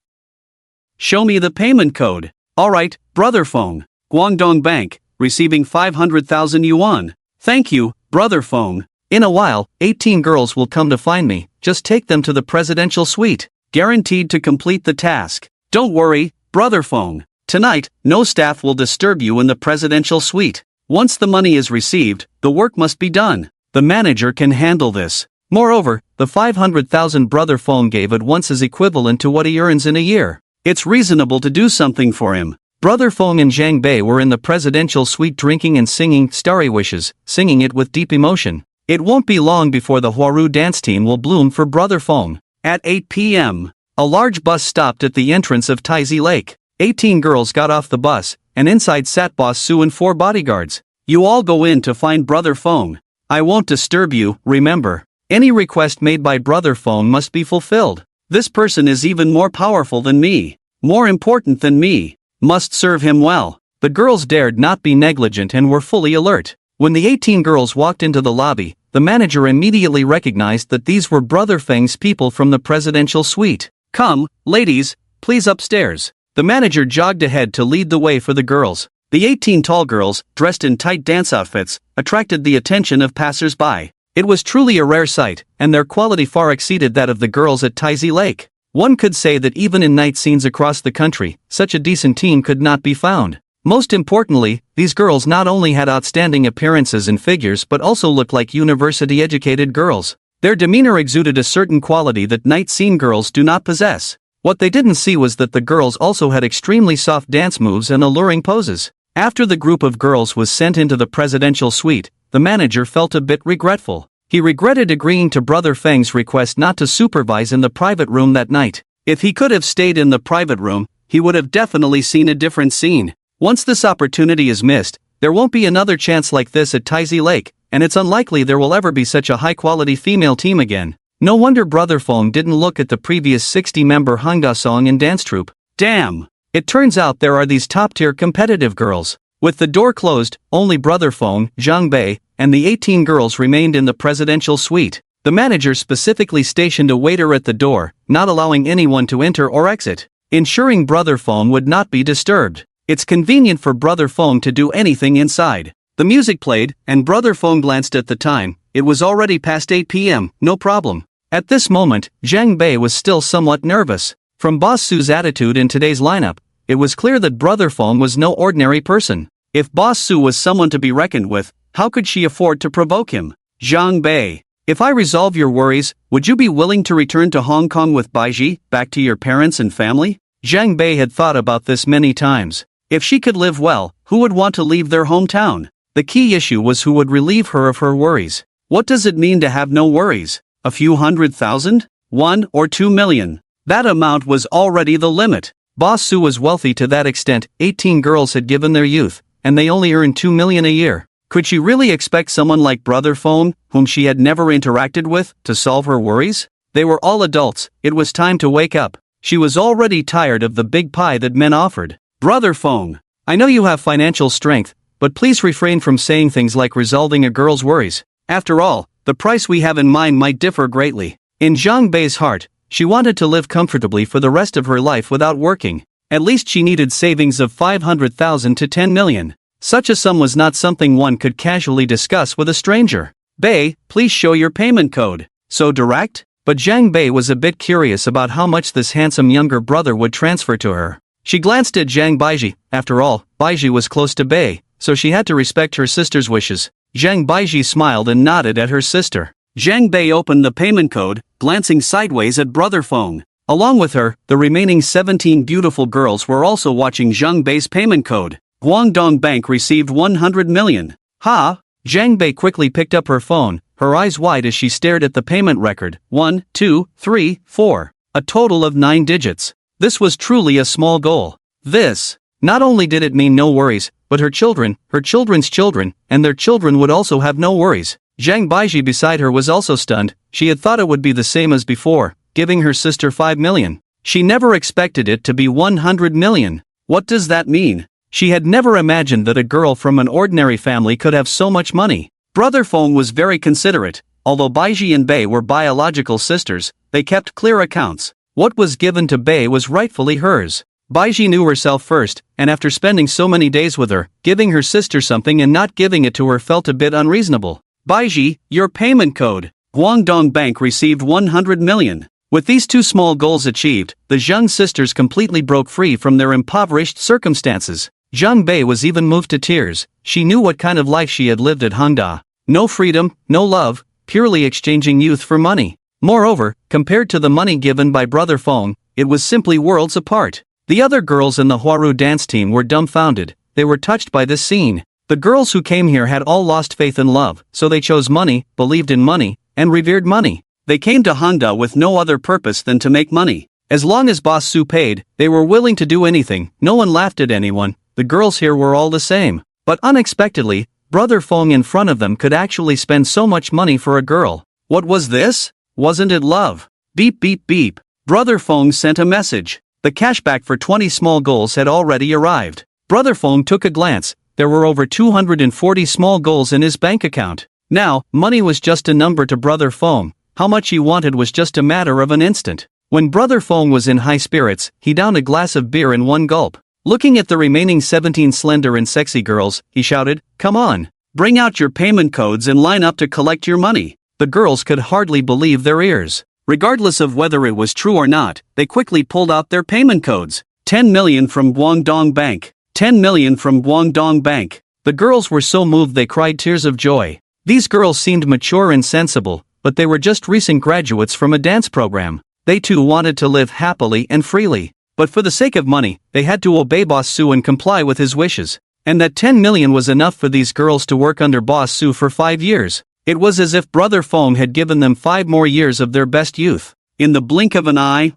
Show me the payment code. Alright, Brother Feng. Guangdong Bank, receiving 500,000 yuan. Thank you, Brother Feng. In a while, 18 girls will come to find me, just take them to the presidential suite. Guaranteed to complete the task. Don't worry, Brother Feng. Tonight, no staff will disturb you in the presidential suite. Once the money is received, the work must be done. The manager can handle this. Moreover, the 500,000 Brother Feng gave at once is equivalent to what he earns in a year. It's reasonable to do something for him. Brother Feng and Zhang Bei were in the presidential suite drinking and singing Starry Wishes, singing it with deep emotion. It won't be long before the Huaru dance team will bloom for Brother Feng. At 8 p.m., a large bus stopped at the entrance of Taizi Lake. 18 girls got off the bus, and inside sat Boss Su and 4 bodyguards. You all go in to find Brother Feng. I won't disturb you, remember. Any request made by Brother Feng must be fulfilled. This person is even more powerful than me. More important than me. Must serve him well. The girls dared not be negligent and were fully alert. When the 18 girls walked into the lobby, the manager immediately recognized that these were Brother Feng's people from the presidential suite. Come, ladies, please upstairs. The manager jogged ahead to lead the way for the girls. The 18 tall girls, dressed in tight dance outfits, attracted the attention of passers-by. It was truly a rare sight, and their quality far exceeded that of the girls at Taizi Lake. One could say that even in night scenes across the country, such a decent team could not be found. Most importantly, these girls not only had outstanding appearances and figures but also looked like university-educated girls. Their demeanor exuded a certain quality that night scene girls do not possess. What they didn't see was that the girls also had extremely soft dance moves and alluring poses. After the group of girls was sent into the presidential suite, the manager felt a bit regretful. He regretted agreeing to Brother Feng's request not to supervise in the private room that night. If he could have stayed in the private room, he would have definitely seen a different scene. Once this opportunity is missed, there won't be another chance like this at Taizi Lake, and it's unlikely there will ever be such a high-quality female team again. No wonder Brother Feng didn't look at the previous 60-member Hangda song and dance troupe. Damn! It turns out there are these top-tier competitive girls. With the door closed, only Brother Feng, Zhang Bei, and the 18 girls remained in the presidential suite. The manager specifically stationed a waiter at the door, not allowing anyone to enter or exit, ensuring Brother Feng would not be disturbed. It's convenient for Brother Feng to do anything inside. The music played, and Brother Feng glanced at the time. It was already past 8 p.m., no problem. At this moment, Zhang Bei was still somewhat nervous. From Boss Su's attitude in today's lineup, it was clear that Brother Feng was no ordinary person. If Boss Su was someone to be reckoned with, how could she afford to provoke him? Zhang Bei, if I resolve your worries, would you be willing to return to Hong Kong with Baiji, back to your parents and family? Zhang Bei had thought about this many times. If she could live well, who would want to leave their hometown? The key issue was who would relieve her of her worries. What does it mean to have no worries? A few 100,000? 1 or 2 million? That amount was already the limit. Boss Su was wealthy to that extent. 18 girls had given their youth, and they only earned 2 million a year. Could she really expect someone like Brother Feng, whom she had never interacted with, to solve her worries? They were all adults. It was time to wake up. She was already tired of the big pie that men offered. Brother Feng, I know you have financial strength, but please refrain from saying things like resolving a girl's worries. After all, the price we have in mind might differ greatly. In Zhang Bei's heart, she wanted to live comfortably for the rest of her life without working. At least she needed savings of 500,000 to 10 million. Such a sum was not something one could casually discuss with a stranger. Bei, please show your payment code. So direct? But Zhang Bei was a bit curious about how much this handsome younger brother would transfer to her. She glanced at Zhang Baiji. After all, Baiji was close to Bei, so she had to respect her sister's wishes. Zhang Baiji smiled and nodded at her sister. Zhang Bei opened the payment code, glancing sideways at Brother Feng. Along with her, the remaining 17 beautiful girls were also watching Zhang Bei's payment code. Guangdong Bank received 100 million. Ha! Zhang Bei quickly picked up her phone, her eyes wide as she stared at the payment record. 1, 2, 3, 4. A total of 9 digits. This was truly a small goal. This. Not only did it mean no worries, but her children, her children's children, and their children would also have no worries. Zhang Baiji beside her was also stunned. She had thought it would be the same as before, giving her sister 5 million. She never expected it to be 100 million. What does that mean? She had never imagined that a girl from an ordinary family could have so much money. Brother Feng was very considerate. Although Baiji and Bei were biological sisters, they kept clear accounts. What was given to Bei was rightfully hers. Baiji knew herself first, and after spending so many days with her, giving her sister something and not giving it to her felt a bit unreasonable. Baiji, your payment code. Guangdong Bank received 100 million. With these 2 small goals achieved, the Zheng sisters completely broke free from their impoverished circumstances. Zhang Bei was even moved to tears. She knew what kind of life she had lived at Hangda. No freedom, no love, purely exchanging youth for money. Moreover, compared to the money given by Brother Feng, it was simply worlds apart. The other girls in the Huaru dance team were dumbfounded. They were touched by this scene. The girls who came here had all lost faith in love, so they chose money, believed in money, and revered money. They came to Hangda with no other purpose than to make money. As long as Boss Su paid, they were willing to do anything. No one laughed at anyone. The girls here were all the same. But unexpectedly, Brother Feng in front of them could actually spend so much money for a girl. What was this? Wasn't it love? Beep beep beep. Brother Feng sent a message. The cashback for 20 small goals had already arrived. Brother Feng took a glance. There were over 240 small goals in his bank account. Now, money was just a number to Brother Feng. How much he wanted was just a matter of an instant. When Brother Feng was in high spirits, he downed a glass of beer in one gulp. Looking at the remaining 17 slender and sexy girls, he shouted, "Come on! Bring out your payment codes and line up to collect your money." The girls could hardly believe their ears. Regardless of whether it was true or not, they quickly pulled out their payment codes. 10 million from Guangdong Bank. 10 million from Guangdong Bank. The girls were so moved they cried tears of joy. These girls seemed mature and sensible, but they were just recent graduates from a dance program. They too wanted to live happily and freely. But for the sake of money, they had to obey Boss Su and comply with his wishes. And that 10 million was enough for these girls to work under Boss Su for 5 years. It was as if Brother Feng had given them 5 more years of their best youth. In the blink of an eye,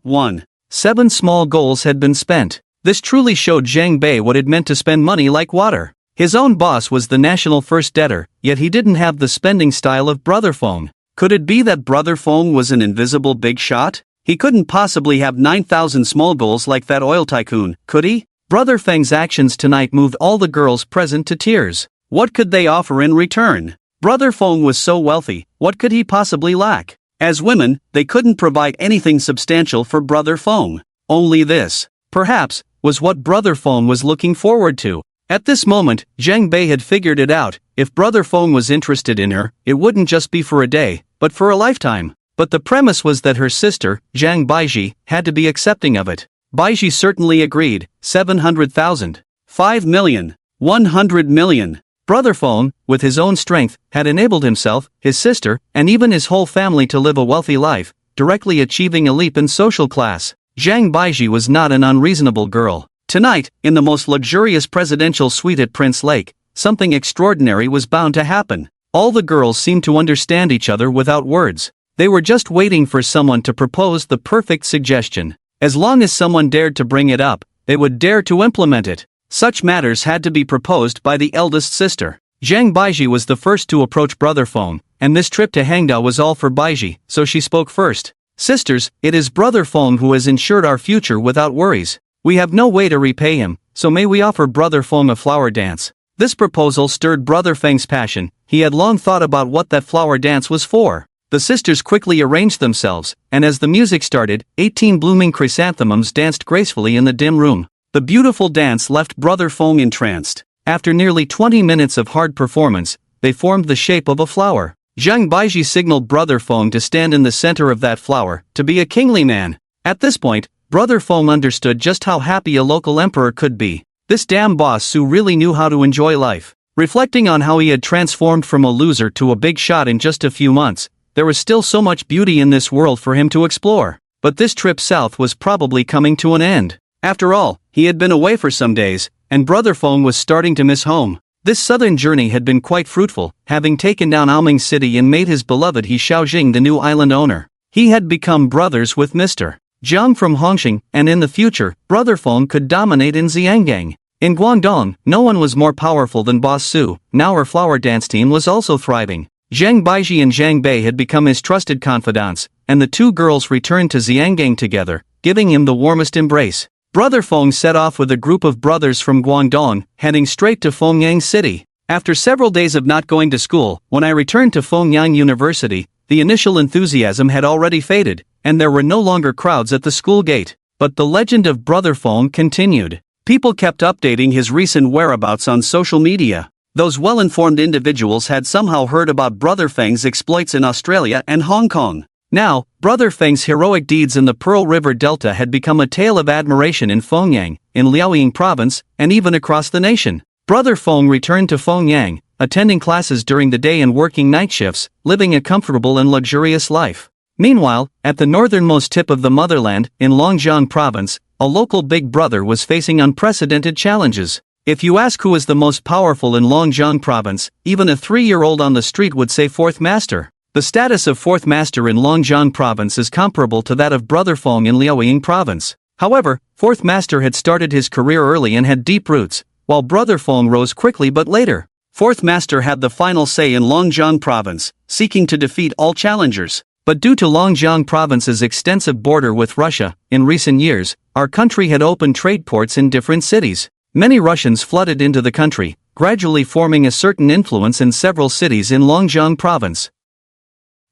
7 small goals had been spent. This truly showed Zhang Bei what it meant to spend money like water. His own boss was the national first debtor, yet he didn't have the spending style of Brother Feng. Could it be that Brother Feng was an invisible big shot? He couldn't possibly have 9,000 small goals like that oil tycoon, could he? Brother Feng's actions tonight moved all the girls present to tears. What could they offer in return? Brother Feng was so wealthy, what could he possibly lack? As women, they couldn't provide anything substantial for Brother Feng. Only this, perhaps, was what Brother Feng was looking forward to. At this moment, Zhang Bei had figured it out. If Brother Feng was interested in her, it wouldn't just be for a day, but for a lifetime. But the premise was that her sister, Zhang Baiji, had to be accepting of it. Baiji certainly agreed. 700,000. 5 million. 100 million. Brother Feng, with his own strength, had enabled himself, his sister, and even his whole family to live a wealthy life, directly achieving a leap in social class. Zhang Baiji was not an unreasonable girl. Tonight, in the most luxurious presidential suite at Prince Lake, something extraordinary was bound to happen. All the girls seemed to understand each other without words. They were just waiting for someone to propose the perfect suggestion. As long as someone dared to bring it up, they would dare to implement it. Such matters had to be proposed by the eldest sister. Zhang Baiji was the first to approach Brother Feng, and this trip to Hangda was all for Baiji, so she spoke first. "Sisters, it is Brother Feng who has ensured our future without worries. We have no way to repay him, so may we offer Brother Feng a flower dance." This proposal stirred Brother Feng's passion. He had long thought about what that flower dance was for. The sisters quickly arranged themselves, and as the music started, 18 blooming chrysanthemums danced gracefully in the dim room. The beautiful dance left Brother Feng entranced. After nearly 20 minutes of hard performance, they formed the shape of a flower. Zhang Baiji signaled Brother Feng to stand in the center of that flower, to be a kingly man. At this point, Brother Feng understood just how happy a local emperor could be. This damn Boss Su really knew how to enjoy life. Reflecting on how he had transformed from a loser to a big shot in just a few months, there was still so much beauty in this world for him to explore. But this trip south was probably coming to an end. After all, he had been away for some days, and Brother Feng was starting to miss home. This southern journey had been quite fruitful, having taken down Aoming City and made his beloved He Shaojing the new island owner. He had become brothers with Mr. Jiang from Hongqing, and in the future, Brother Feng could dominate in Xiangang. In Guangdong, no one was more powerful than Boss Su. Now her flower dance team was also thriving. Zhang Baiji and Zhang Bei had become his trusted confidants, and the two girls returned to Xiangang together, giving him the warmest embrace. Brother Feng set off with a group of brothers from Guangdong, heading straight to Fengyang City. After several days of not going to school, when I returned to Fengyang University, the initial enthusiasm had already faded, and there were no longer crowds at the school gate. But the legend of Brother Feng continued. People kept updating his recent whereabouts on social media. Those well-informed individuals had somehow heard about Brother Feng's exploits in Australia and Hong Kong. Now, Brother Feng's heroic deeds in the Pearl River Delta had become a tale of admiration in Fengyang, in Liaoying Province, and even across the nation. Brother Feng returned to Fengyang, attending classes during the day and working night shifts, living a comfortable and luxurious life. Meanwhile, at the northernmost tip of the motherland, in Longjiang Province, a local big brother was facing unprecedented challenges. If you ask who is the most powerful in Longjiang Province, even a 3-year-old on the street would say Fourth Master. The status of Fourth Master in Longjiang Province is comparable to that of Brother Feng in Liaoying Province. However, Fourth Master had started his career early and had deep roots, while Brother Feng rose quickly but later. Fourth Master had the final say in Longjiang Province, seeking to defeat all challengers. But due to Longjiang Province's extensive border with Russia, in recent years, our country had opened trade ports in different cities. Many Russians flooded into the country, gradually forming a certain influence in several cities in Longjiang Province.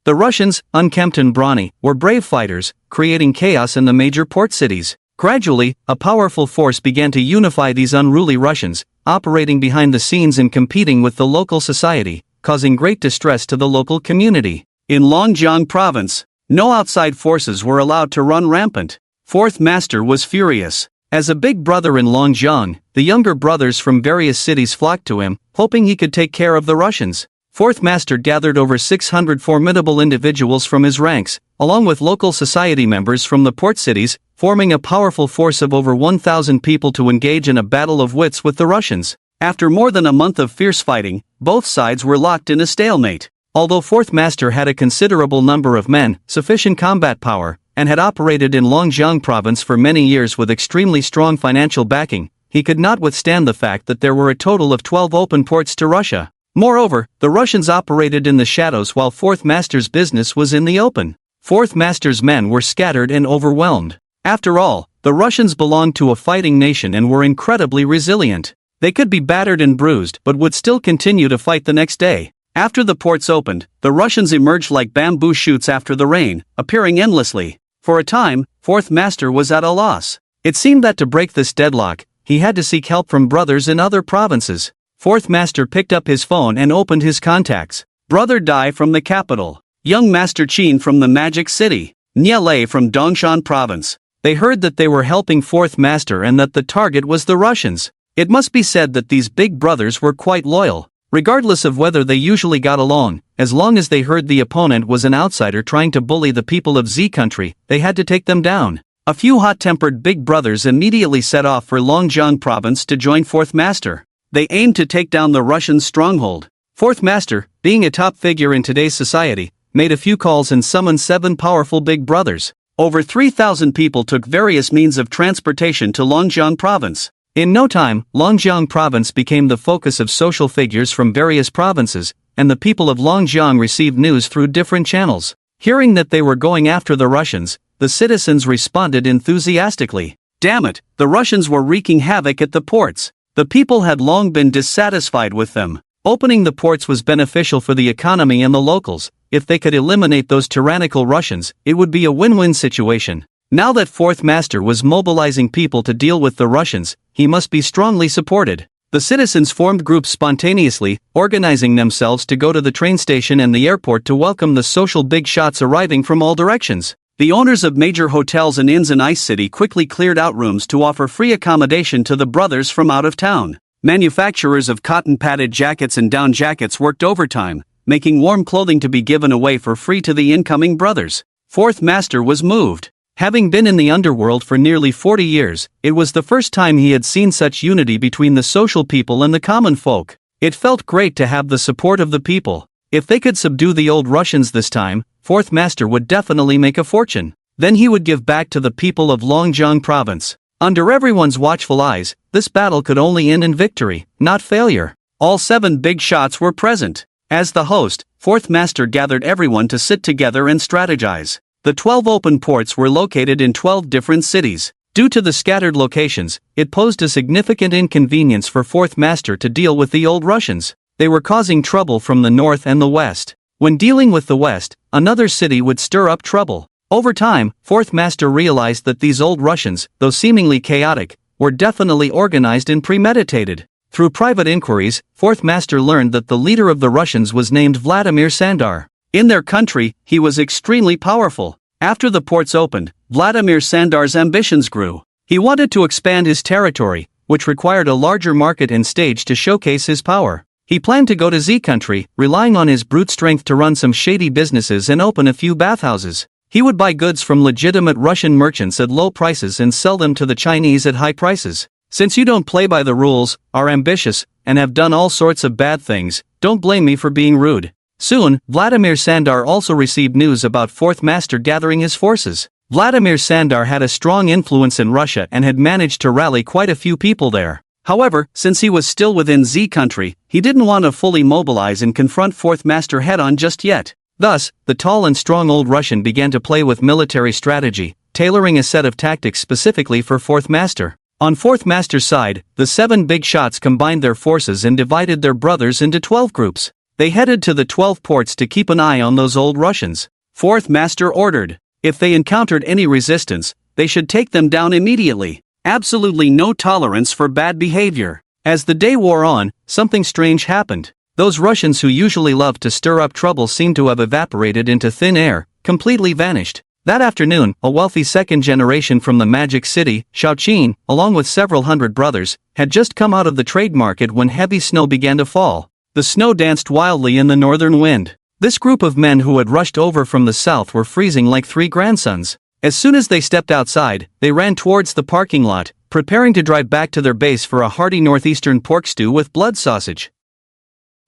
The Russians, unkempt and brawny, were brave fighters, creating chaos in the major port cities. Gradually, a powerful force began to unify these unruly Russians, operating behind the scenes and competing with the local society, causing great distress to the local community. In Longjiang Province, no outside forces were allowed to run rampant. Fourth Master was furious. As a big brother in Longjiang, the younger brothers from various cities flocked to him, hoping he could take care of the Russians. Fourth Master gathered over 600 formidable individuals from his ranks, along with local society members from the port cities, forming a powerful force of over 1,000 people to engage in a battle of wits with the Russians. After more than a month of fierce fighting, both sides were locked in a stalemate. Although Fourth Master had a considerable number of men, sufficient combat power, and had operated in Longjiang Province for many years with extremely strong financial backing, he could not withstand the fact that there were a total of 12 open ports to Russia. Moreover, the Russians operated in the shadows while Fourth Master's business was in the open. Fourth Master's men were scattered and overwhelmed. After all, the Russians belonged to a fighting nation and were incredibly resilient. They could be battered and bruised but would still continue to fight the next day. After the ports opened, the Russians emerged like bamboo shoots after the rain, appearing endlessly. For a time, Fourth Master was at a loss. It seemed that to break this deadlock, he had to seek help from brothers in other provinces. Fourth Master picked up his phone and opened his contacts. Brother Dai from the capital. Young Master Qin from the Magic City. Nye Lei from Dongshan Province. They heard that they were helping Fourth Master and that the target was the Russians. It must be said that these big brothers were quite loyal. Regardless of whether they usually got along, as long as they heard the opponent was an outsider trying to bully the people of Z country, they had to take them down. A few hot-tempered big brothers immediately set off for Longjiang Province to join Fourth Master. They aimed to take down the Russian stronghold. Fourth Master, being a top figure in today's society, made a few calls and summoned 7 powerful big brothers. Over 3,000 people took various means of transportation to Longjiang Province. In no time, Longjiang Province became the focus of social figures from various provinces, and the people of Longjiang received news through different channels. Hearing that they were going after the Russians, the citizens responded enthusiastically. Damn it, the Russians were wreaking havoc at the ports. The people had long been dissatisfied with them. Opening the ports was beneficial for the economy and the locals. If they could eliminate those tyrannical Russians, it would be a win-win situation. Now that Fourth Master was mobilizing people to deal with the Russians, he must be strongly supported. The citizens formed groups spontaneously, organizing themselves to go to the train station and the airport to welcome the social big shots arriving from all directions. The owners of major hotels and inns in Ice City quickly cleared out rooms to offer free accommodation to the brothers from out of town. Manufacturers of cotton padded jackets and down jackets worked overtime, making warm clothing to be given away for free to the incoming brothers. Fourth Master was moved. Having been in the underworld for nearly 40 years, it was the first time he had seen such unity between the social people and the common folk. It felt great to have the support of the people. If they could subdue the old Russians this time, Fourth Master would definitely make a fortune. Then he would give back to the people of Longjiang province. Under everyone's watchful eyes, this battle could only end in victory, not failure. All 7 big shots were present. As the host, Fourth Master gathered everyone to sit together and strategize. The 12 open ports were located in 12 different cities. Due to the scattered locations, it posed a significant inconvenience for Fourth Master to deal with the old Russians. They were causing trouble from the north and the west. When dealing with the west, another city would stir up trouble. Over time, Fourth Master realized that these old Russians, though seemingly chaotic, were definitely organized and premeditated. Through private inquiries, Fourth Master learned that the leader of the Russians was named Vladimir Sandar. In their country, he was extremely powerful. After the ports opened, Vladimir Sandar's ambitions grew. He wanted to expand his territory, which required a larger market and stage to showcase his power. He planned to go to Z country, relying on his brute strength to run some shady businesses and open a few bathhouses. He would buy goods from legitimate Russian merchants at low prices and sell them to the Chinese at high prices. Since you don't play by the rules, are ambitious, and have done all sorts of bad things, don't blame me for being rude. Soon, Vladimir Sandar also received news about Fourth Master gathering his forces. Vladimir Sandar had a strong influence in Russia and had managed to rally quite a few people there. However, since he was still within Z country, he didn't want to fully mobilize and confront Fourth Master head-on just yet. Thus, the tall and strong old Russian began to play with military strategy, tailoring a set of tactics specifically for Fourth Master. On Fourth Master's side, the 7 big shots combined their forces and divided their brothers into 12 groups. They headed to the 12 ports to keep an eye on those old Russians. Fourth Master ordered, if they encountered any resistance, they should take them down immediately. Absolutely no tolerance for bad behavior. As the day wore on, something strange happened. Those Russians who usually loved to stir up trouble seemed to have evaporated into thin air, completely vanished. That afternoon, a wealthy second generation from the Magic City, Shaoqin, along with several hundred brothers, had just come out of the trade market when heavy snow began to fall. The snow danced wildly in the northern wind. This group of men who had rushed over from the south were freezing like 3 grandsons. As soon as they stepped outside, they ran towards the parking lot, preparing to drive back to their base for a hearty northeastern pork stew with blood sausage.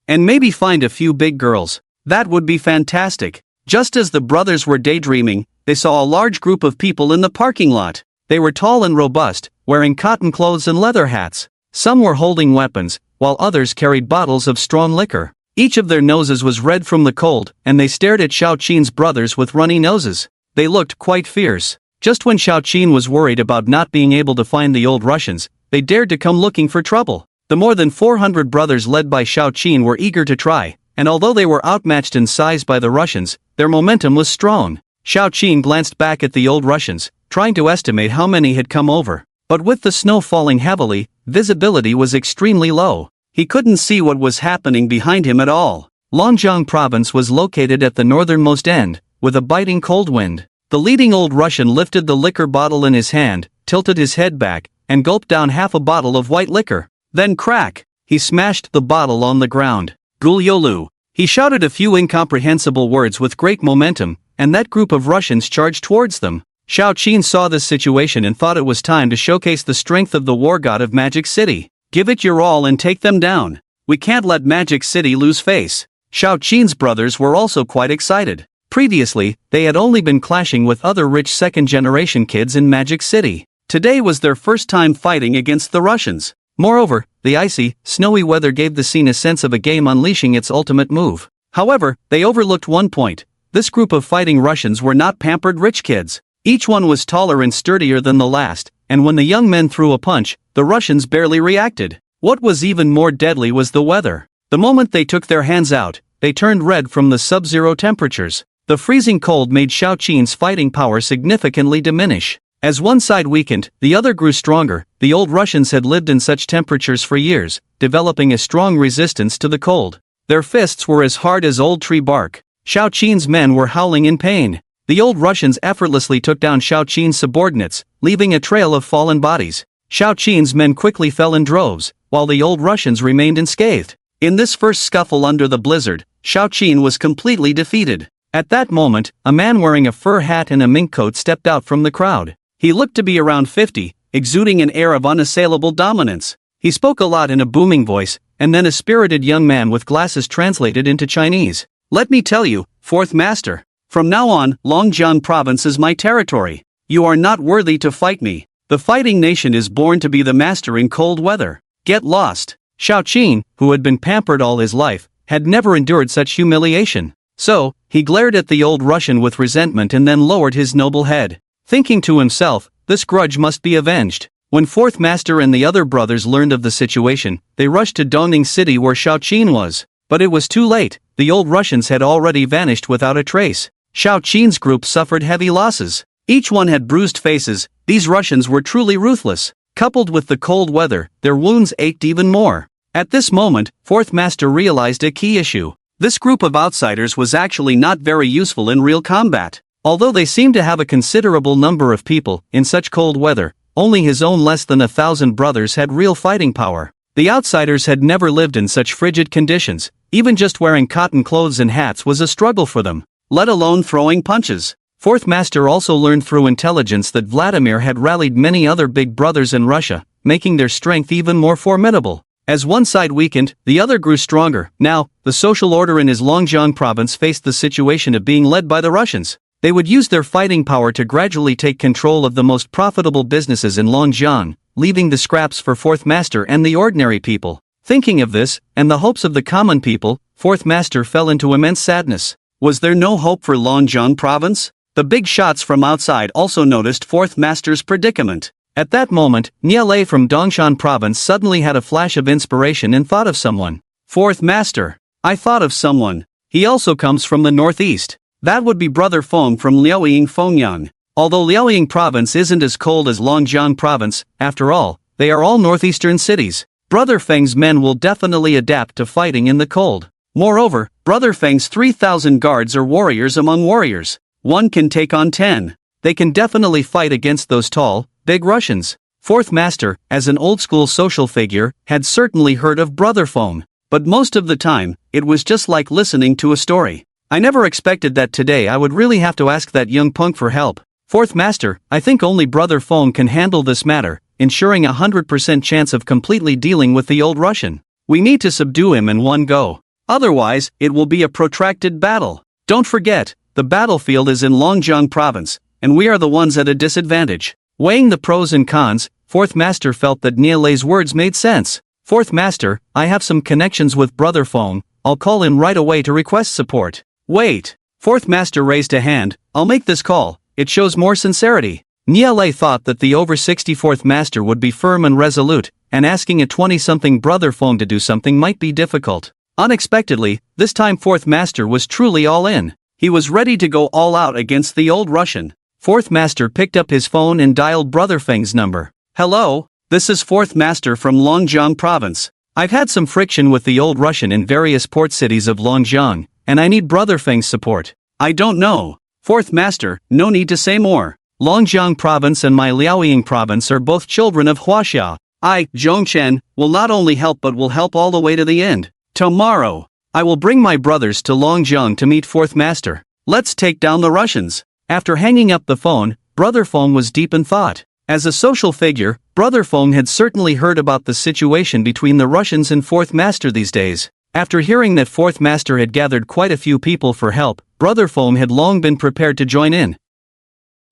And maybe find a few big girls. That would be fantastic. Just as the brothers were daydreaming, they saw a large group of people in the parking lot. They were tall and robust, wearing cotton clothes and leather hats. Some were holding weapons, while others carried bottles of strong liquor. Each of their noses was red from the cold, and they stared at Shaoqin's brothers with runny noses. They looked quite fierce. Just when Shaoqin was worried about not being able to find the old Russians, they dared to come looking for trouble. The more than 400 brothers led by Shaoqin were eager to try, and although they were outmatched in size by the Russians, their momentum was strong. Shaoqin glanced back at the old Russians, trying to estimate how many had come over. But with the snow falling heavily, visibility was extremely low. He couldn't see what was happening behind him at all. Longjiang province was located at the northernmost end, with a biting cold wind. The leading old Russian lifted the liquor bottle in his hand, tilted his head back, and gulped down half a bottle of white liquor. Then crack! He smashed the bottle on the ground. Gulyolu! He shouted a few incomprehensible words with great momentum, and that group of Russians charged towards them. Shaoqin saw this situation and thought it was time to showcase the strength of the war god of Magic City. Give it your all and take them down. We can't let Magic City lose face. Shaoqin's brothers were also quite excited. Previously, they had only been clashing with other rich second-generation kids in Magic City. Today was their first time fighting against the Russians. Moreover, the icy, snowy weather gave the scene a sense of a game unleashing its ultimate move. However, they overlooked one point. This group of fighting Russians were not pampered rich kids. Each one was taller and sturdier than the last, and when the young men threw a punch, the Russians barely reacted. What was even more deadly was the weather. The moment they took their hands out, they turned red from the sub-zero temperatures. The freezing cold made Shaoqin's fighting power significantly diminish. As one side weakened, the other grew stronger. The old Russians had lived in such temperatures for years, developing a strong resistance to the cold. Their fists were as hard as old tree bark. Shaoqin's men were howling in pain. The old Russians effortlessly took down Shaoqin's subordinates, leaving a trail of fallen bodies. Shaoqin's men quickly fell in droves, while the old Russians remained unscathed. In this first scuffle under the blizzard, Shao Qin was completely defeated. At that moment, a man wearing a fur hat and a mink coat stepped out from the crowd. He looked to be around 50, exuding an air of unassailable dominance. He spoke a lot in a booming voice, and then a spirited young man with glasses translated into Chinese. Let me tell you, fourth master. From now on, Longjiang province is my territory. You are not worthy to fight me. The fighting nation is born to be the master in cold weather. Get lost. Shao Qin, who had been pampered all his life, had never endured such humiliation. So, he glared at the old Russian with resentment and then lowered his noble head. Thinking to himself, this grudge must be avenged. When fourth master and the other brothers learned of the situation, they rushed to Dongning City where Shao Qin was. But it was too late, the old Russians had already vanished without a trace. Shao Qin's group suffered heavy losses. Each one had bruised faces. These Russians were truly ruthless. Coupled with the cold weather, their wounds ached even more. At this moment, fourth master realized a key issue. This group of outsiders was actually not very useful in real combat. Although they seemed to have a considerable number of people, in such cold weather, only his own less than 1,000 brothers had real fighting power. The outsiders had never lived in such frigid conditions. Even just wearing cotton clothes and hats was a struggle for them, let alone throwing punches. Fourth master also learned through intelligence that Vladimir had rallied many other big brothers in Russia, making their strength even more formidable. As one side weakened, the other grew stronger. Now, the social order in his Longjiang province faced the situation of being led by the Russians. They would use their fighting power to gradually take control of the most profitable businesses in Longjiang, leaving the scraps for fourth master and the ordinary people. Thinking of this, and the hopes of the common people, fourth master fell into immense sadness. Was there no hope for Longjiang province? The big shots from outside also noticed fourth master's predicament. At that moment, Nielai from Dongshan province suddenly had a flash of inspiration and thought of someone. Fourth master. I thought of someone. He also comes from the northeast. That would be Brother Feng from Liaoying Fengyang. Although Liaoying province isn't as cold as Longjiang province, after all, they are all northeastern cities. Brother Feng's men will definitely adapt to fighting in the cold. Moreover, Brother Feng's 3,000 guards are warriors among warriors. One can take on 10. They can definitely fight against those tall, big Russians. Fourth master, as an old-school social figure, had certainly heard of Brother Feng. But most of the time, it was just like listening to a story. I never expected that today I would really have to ask that young punk for help. Fourth master, I think only Brother Feng can handle this matter, ensuring 100% chance of completely dealing with the old Russian. We need to subdue him in one go. Otherwise, it will be a protracted battle. Don't forget, the battlefield is in Longjiang province, and we are the ones at a disadvantage. Weighing the pros and cons, fourth master felt that Nielai's words made sense. Fourth master, I have some connections with Brother Feng. I'll call him right away to request support. Wait. Fourth master raised a hand. I'll make this call. It shows more sincerity. Nielai thought that the over 64th master would be firm and resolute, and asking a 20-something Brother Feng to do something might be difficult. Unexpectedly, this time fourth master was truly all in. He was ready to go all out against the old Russian. Fourth master picked up his phone and dialed Brother Feng's number. Hello, this is fourth master from Longjiang province. I've had some friction with the old Russian in various port cities of Longjiang, and I need Brother Feng's support. I don't know. Fourth master, no need to say more. Longjiang province and my Liaoying province are both children of Huaxia. I, Zhongchen, will not only help but will help all the way to the end. Tomorrow, I will bring my brothers to Longjiang to meet fourth master. Let's take down the Russians. After hanging up the phone, Brother Feng was deep in thought. As a social figure, Brother Feng had certainly heard about the situation between the Russians and fourth master these days. After hearing that fourth master had gathered quite a few people for help, Brother Feng had long been prepared to join in.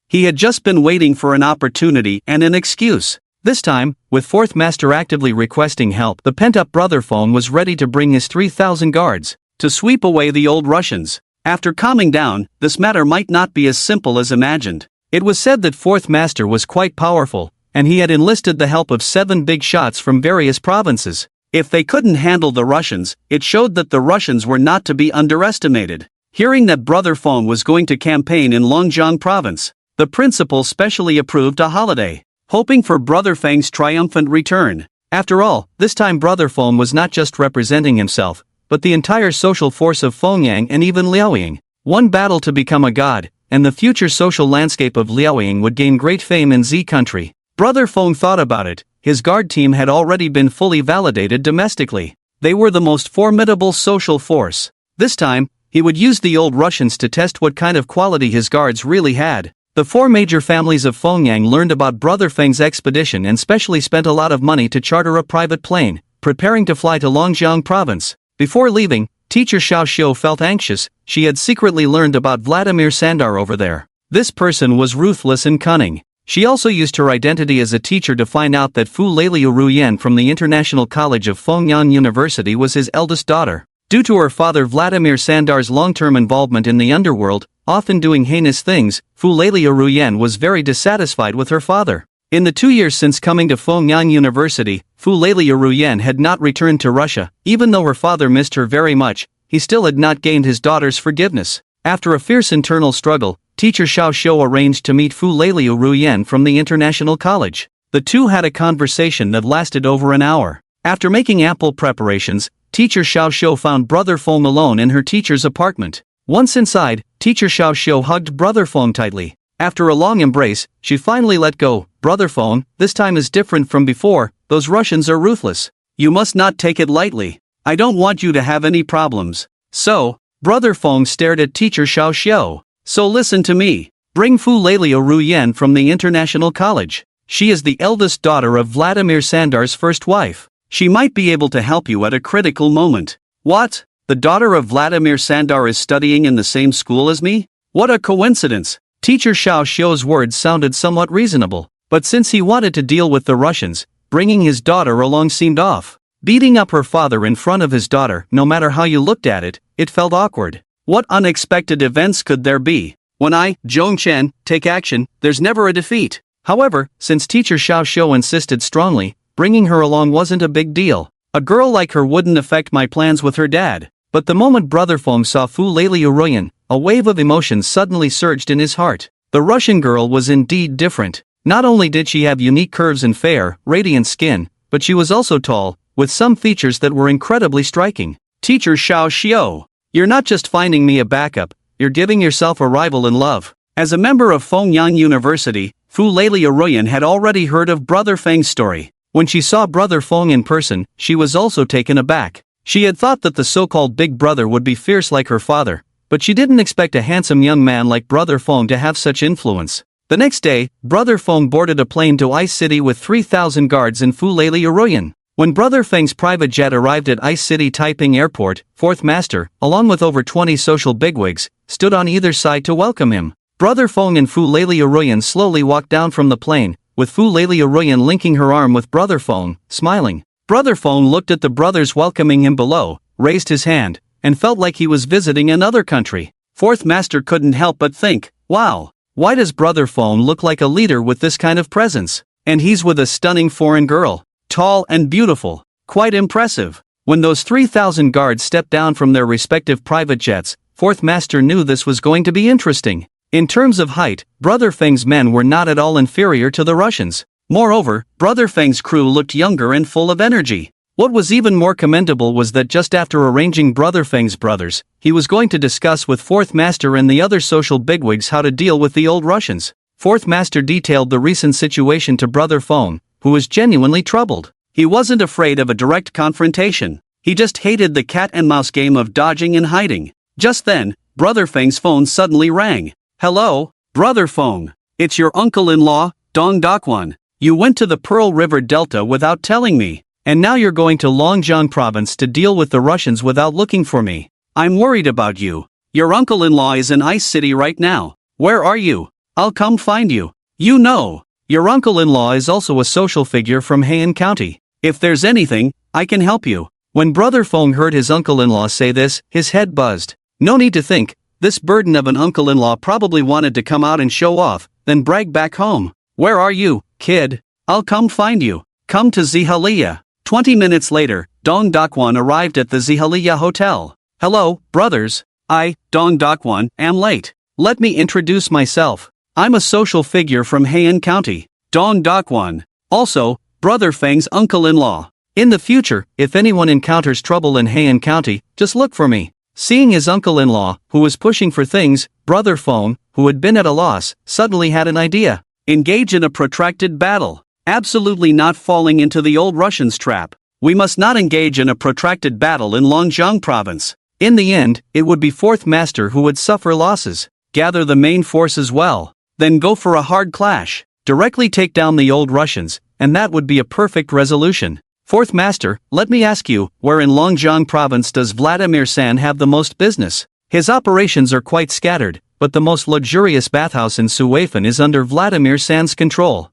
He had just been waiting for an opportunity and an excuse. This time, with fourth master actively requesting help, the pent-up Brother Feng was ready to bring his 3,000 guards to sweep away the old Russians. After calming down, this matter might not be as simple as imagined. It was said that fourth master was quite powerful, and he had enlisted the help of 7 big shots from various provinces. If they couldn't handle the Russians, it showed that the Russians were not to be underestimated. Hearing that Brother Feng was going to campaign in Longjiang province, the principal specially approved a holiday, hoping for Brother Feng's triumphant return. After all, this time Brother Feng was not just representing himself, but the entire social force of Fengyang and even Liaoying. One battle to become a god, and the future social landscape of Liaoying would gain great fame in Z country. Brother Feng thought about it. His guard team had already been fully validated domestically. They were the most formidable social force. This time, he would use the old Russians to test what kind of quality his guards really had. The four major families of Fengyang learned about Brother Feng's expedition and specially spent a lot of money to charter a private plane, preparing to fly to Longjiang province. Before leaving, teacher Xiao Xiu felt anxious. She had secretly learned about Vladimir Sandar over there. This person was ruthless and cunning. She also used her identity as a teacher to find out that Fu Leiliu Ruyan from the International College of Fengyang University was his eldest daughter. Due to her father Vladimir Sandar's long-term involvement in the underworld, often doing heinous things, Fu Leiliu Ruyan was very dissatisfied with her father. In the 2 years since coming to Fengyang University, Fu Leiliu Ruyan had not returned to Russia. Even though her father missed her very much, he still had not gained his daughter's forgiveness. After a fierce internal struggle, teacher Xiao Xiu arranged to meet Fu Leiliu Ruyan from the International College. The two had a conversation that lasted over an hour. After making ample preparations, teacher Xiao Xiu found Brother Feng alone in her teacher's apartment. Once inside, teacher Xiao Xiu hugged Brother Feng tightly. After a long embrace, she finally let go. Brother Feng, this time is different from before. Those Russians are ruthless. You must not take it lightly. I don't want you to have any problems. So, Brother Feng stared at teacher Xiao Xiu. So listen to me. Bring Fu Leiliu Ruyan from the International College. She is the eldest daughter of Vladimir Sandar's first wife. She might be able to help you at a critical moment. What? The daughter of Vladimir Sandar is studying in the same school as me? What a coincidence! Teacher Xiao Xiu's words sounded somewhat reasonable, but since he wanted to deal with the Russians, bringing his daughter along seemed off. Beating up her father in front of his daughter, no matter how you looked at it, it felt awkward. What unexpected events could there be? When I, Zhong Chen, take action, there's never a defeat. However, since teacher Xiao Xiu insisted strongly, bringing her along wasn't a big deal. A girl like her wouldn't affect my plans with her dad. But the moment Brother Feng saw Fu Leiliu Ruyan, a wave of emotion suddenly surged in his heart. The Russian girl was indeed different. Not only did she have unique curves and fair, radiant skin, but she was also tall, with some features that were incredibly striking. Teacher Xiao Xiu, you're not just finding me a backup, you're giving yourself a rival in love. As a member of Fengyang University, Fu Leiliu Ruyan had already heard of Brother Feng's story. When she saw Brother Feng in person, she was also taken aback. She had thought that the so-called big brother would be fierce like her father, but she didn't expect a handsome young man like Brother Feng to have such influence. The next day, Brother Feng boarded a plane to Ice City with 3,000 guards in Fu Leiliu Ruyan. When Brother Feng's private jet arrived at Ice City Taiping Airport, Fourth Master, along with over 20 social bigwigs, stood on either side to welcome him. Brother Feng and Fu Leiliu Ruyan slowly walked down from the plane, with Fu Leiliu Ruyan linking her arm with Brother Feng, smiling. Brother Feng looked at the brothers welcoming him below, raised his hand, and felt like he was visiting another country. Fourth Master couldn't help but think, wow, why does Brother Feng look like a leader with this kind of presence? And he's with a stunning foreign girl, tall and beautiful, quite impressive. When those 3,000 guards stepped down from their respective private jets, Fourth Master knew this was going to be interesting. In terms of height, Brother Feng's men were not at all inferior to the Russians. Moreover, Brother Feng's crew looked younger and full of energy. What was even more commendable was that just after arranging Brother Feng's brothers, he was going to discuss with Fourth Master and the other social bigwigs how to deal with the old Russians. Fourth Master detailed the recent situation to Brother Feng, who was genuinely troubled. He wasn't afraid of a direct confrontation. He just hated the cat-and-mouse game of dodging and hiding. Just then, Brother Feng's phone suddenly rang. Hello, Brother Feng. It's your uncle-in-law, Dong Dakwan. You went to the Pearl River Delta without telling me, and now you're going to Longjiang province to deal with the Russians without looking for me. I'm worried about you. Your uncle-in-law is in Ice City right now. Where are you? I'll come find you. You know, your uncle-in-law is also a social figure from Heian County. If there's anything, I can help you. When Brother Feng heard his uncle-in-law say this, his head buzzed. No need to think, this burden of an uncle-in-law probably wanted to come out and show off, then brag back home. Where are you, kid? I'll come find you. Come to Zihaliya. 20 minutes later, Dong Dakwan arrived at the Zihaliya Hotel. Hello, brothers. I, Dong Dakwan, am late. Let me introduce myself. I'm a social figure from Heian County. Dong Dakwan. Also, Brother Feng's uncle-in-law. In the future, if anyone encounters trouble in Heian County, just look for me. Seeing his uncle-in-law, who was pushing for things, Brother Feng, who had been at a loss, suddenly had an idea. Engage in a protracted battle. Absolutely not falling into the old Russians' trap. We must not engage in a protracted battle in Longjiang province. In the end, it would be fourth master who would suffer losses. Gather the main forces well, then go for a hard clash. Directly take down the old Russians, and that would be a perfect resolution. Fourth master, let me ask you, where in Longjiang province does Vladimir San have the most business? His operations are quite scattered, but the most luxurious bathhouse in Suifan is under Vladimir San's control.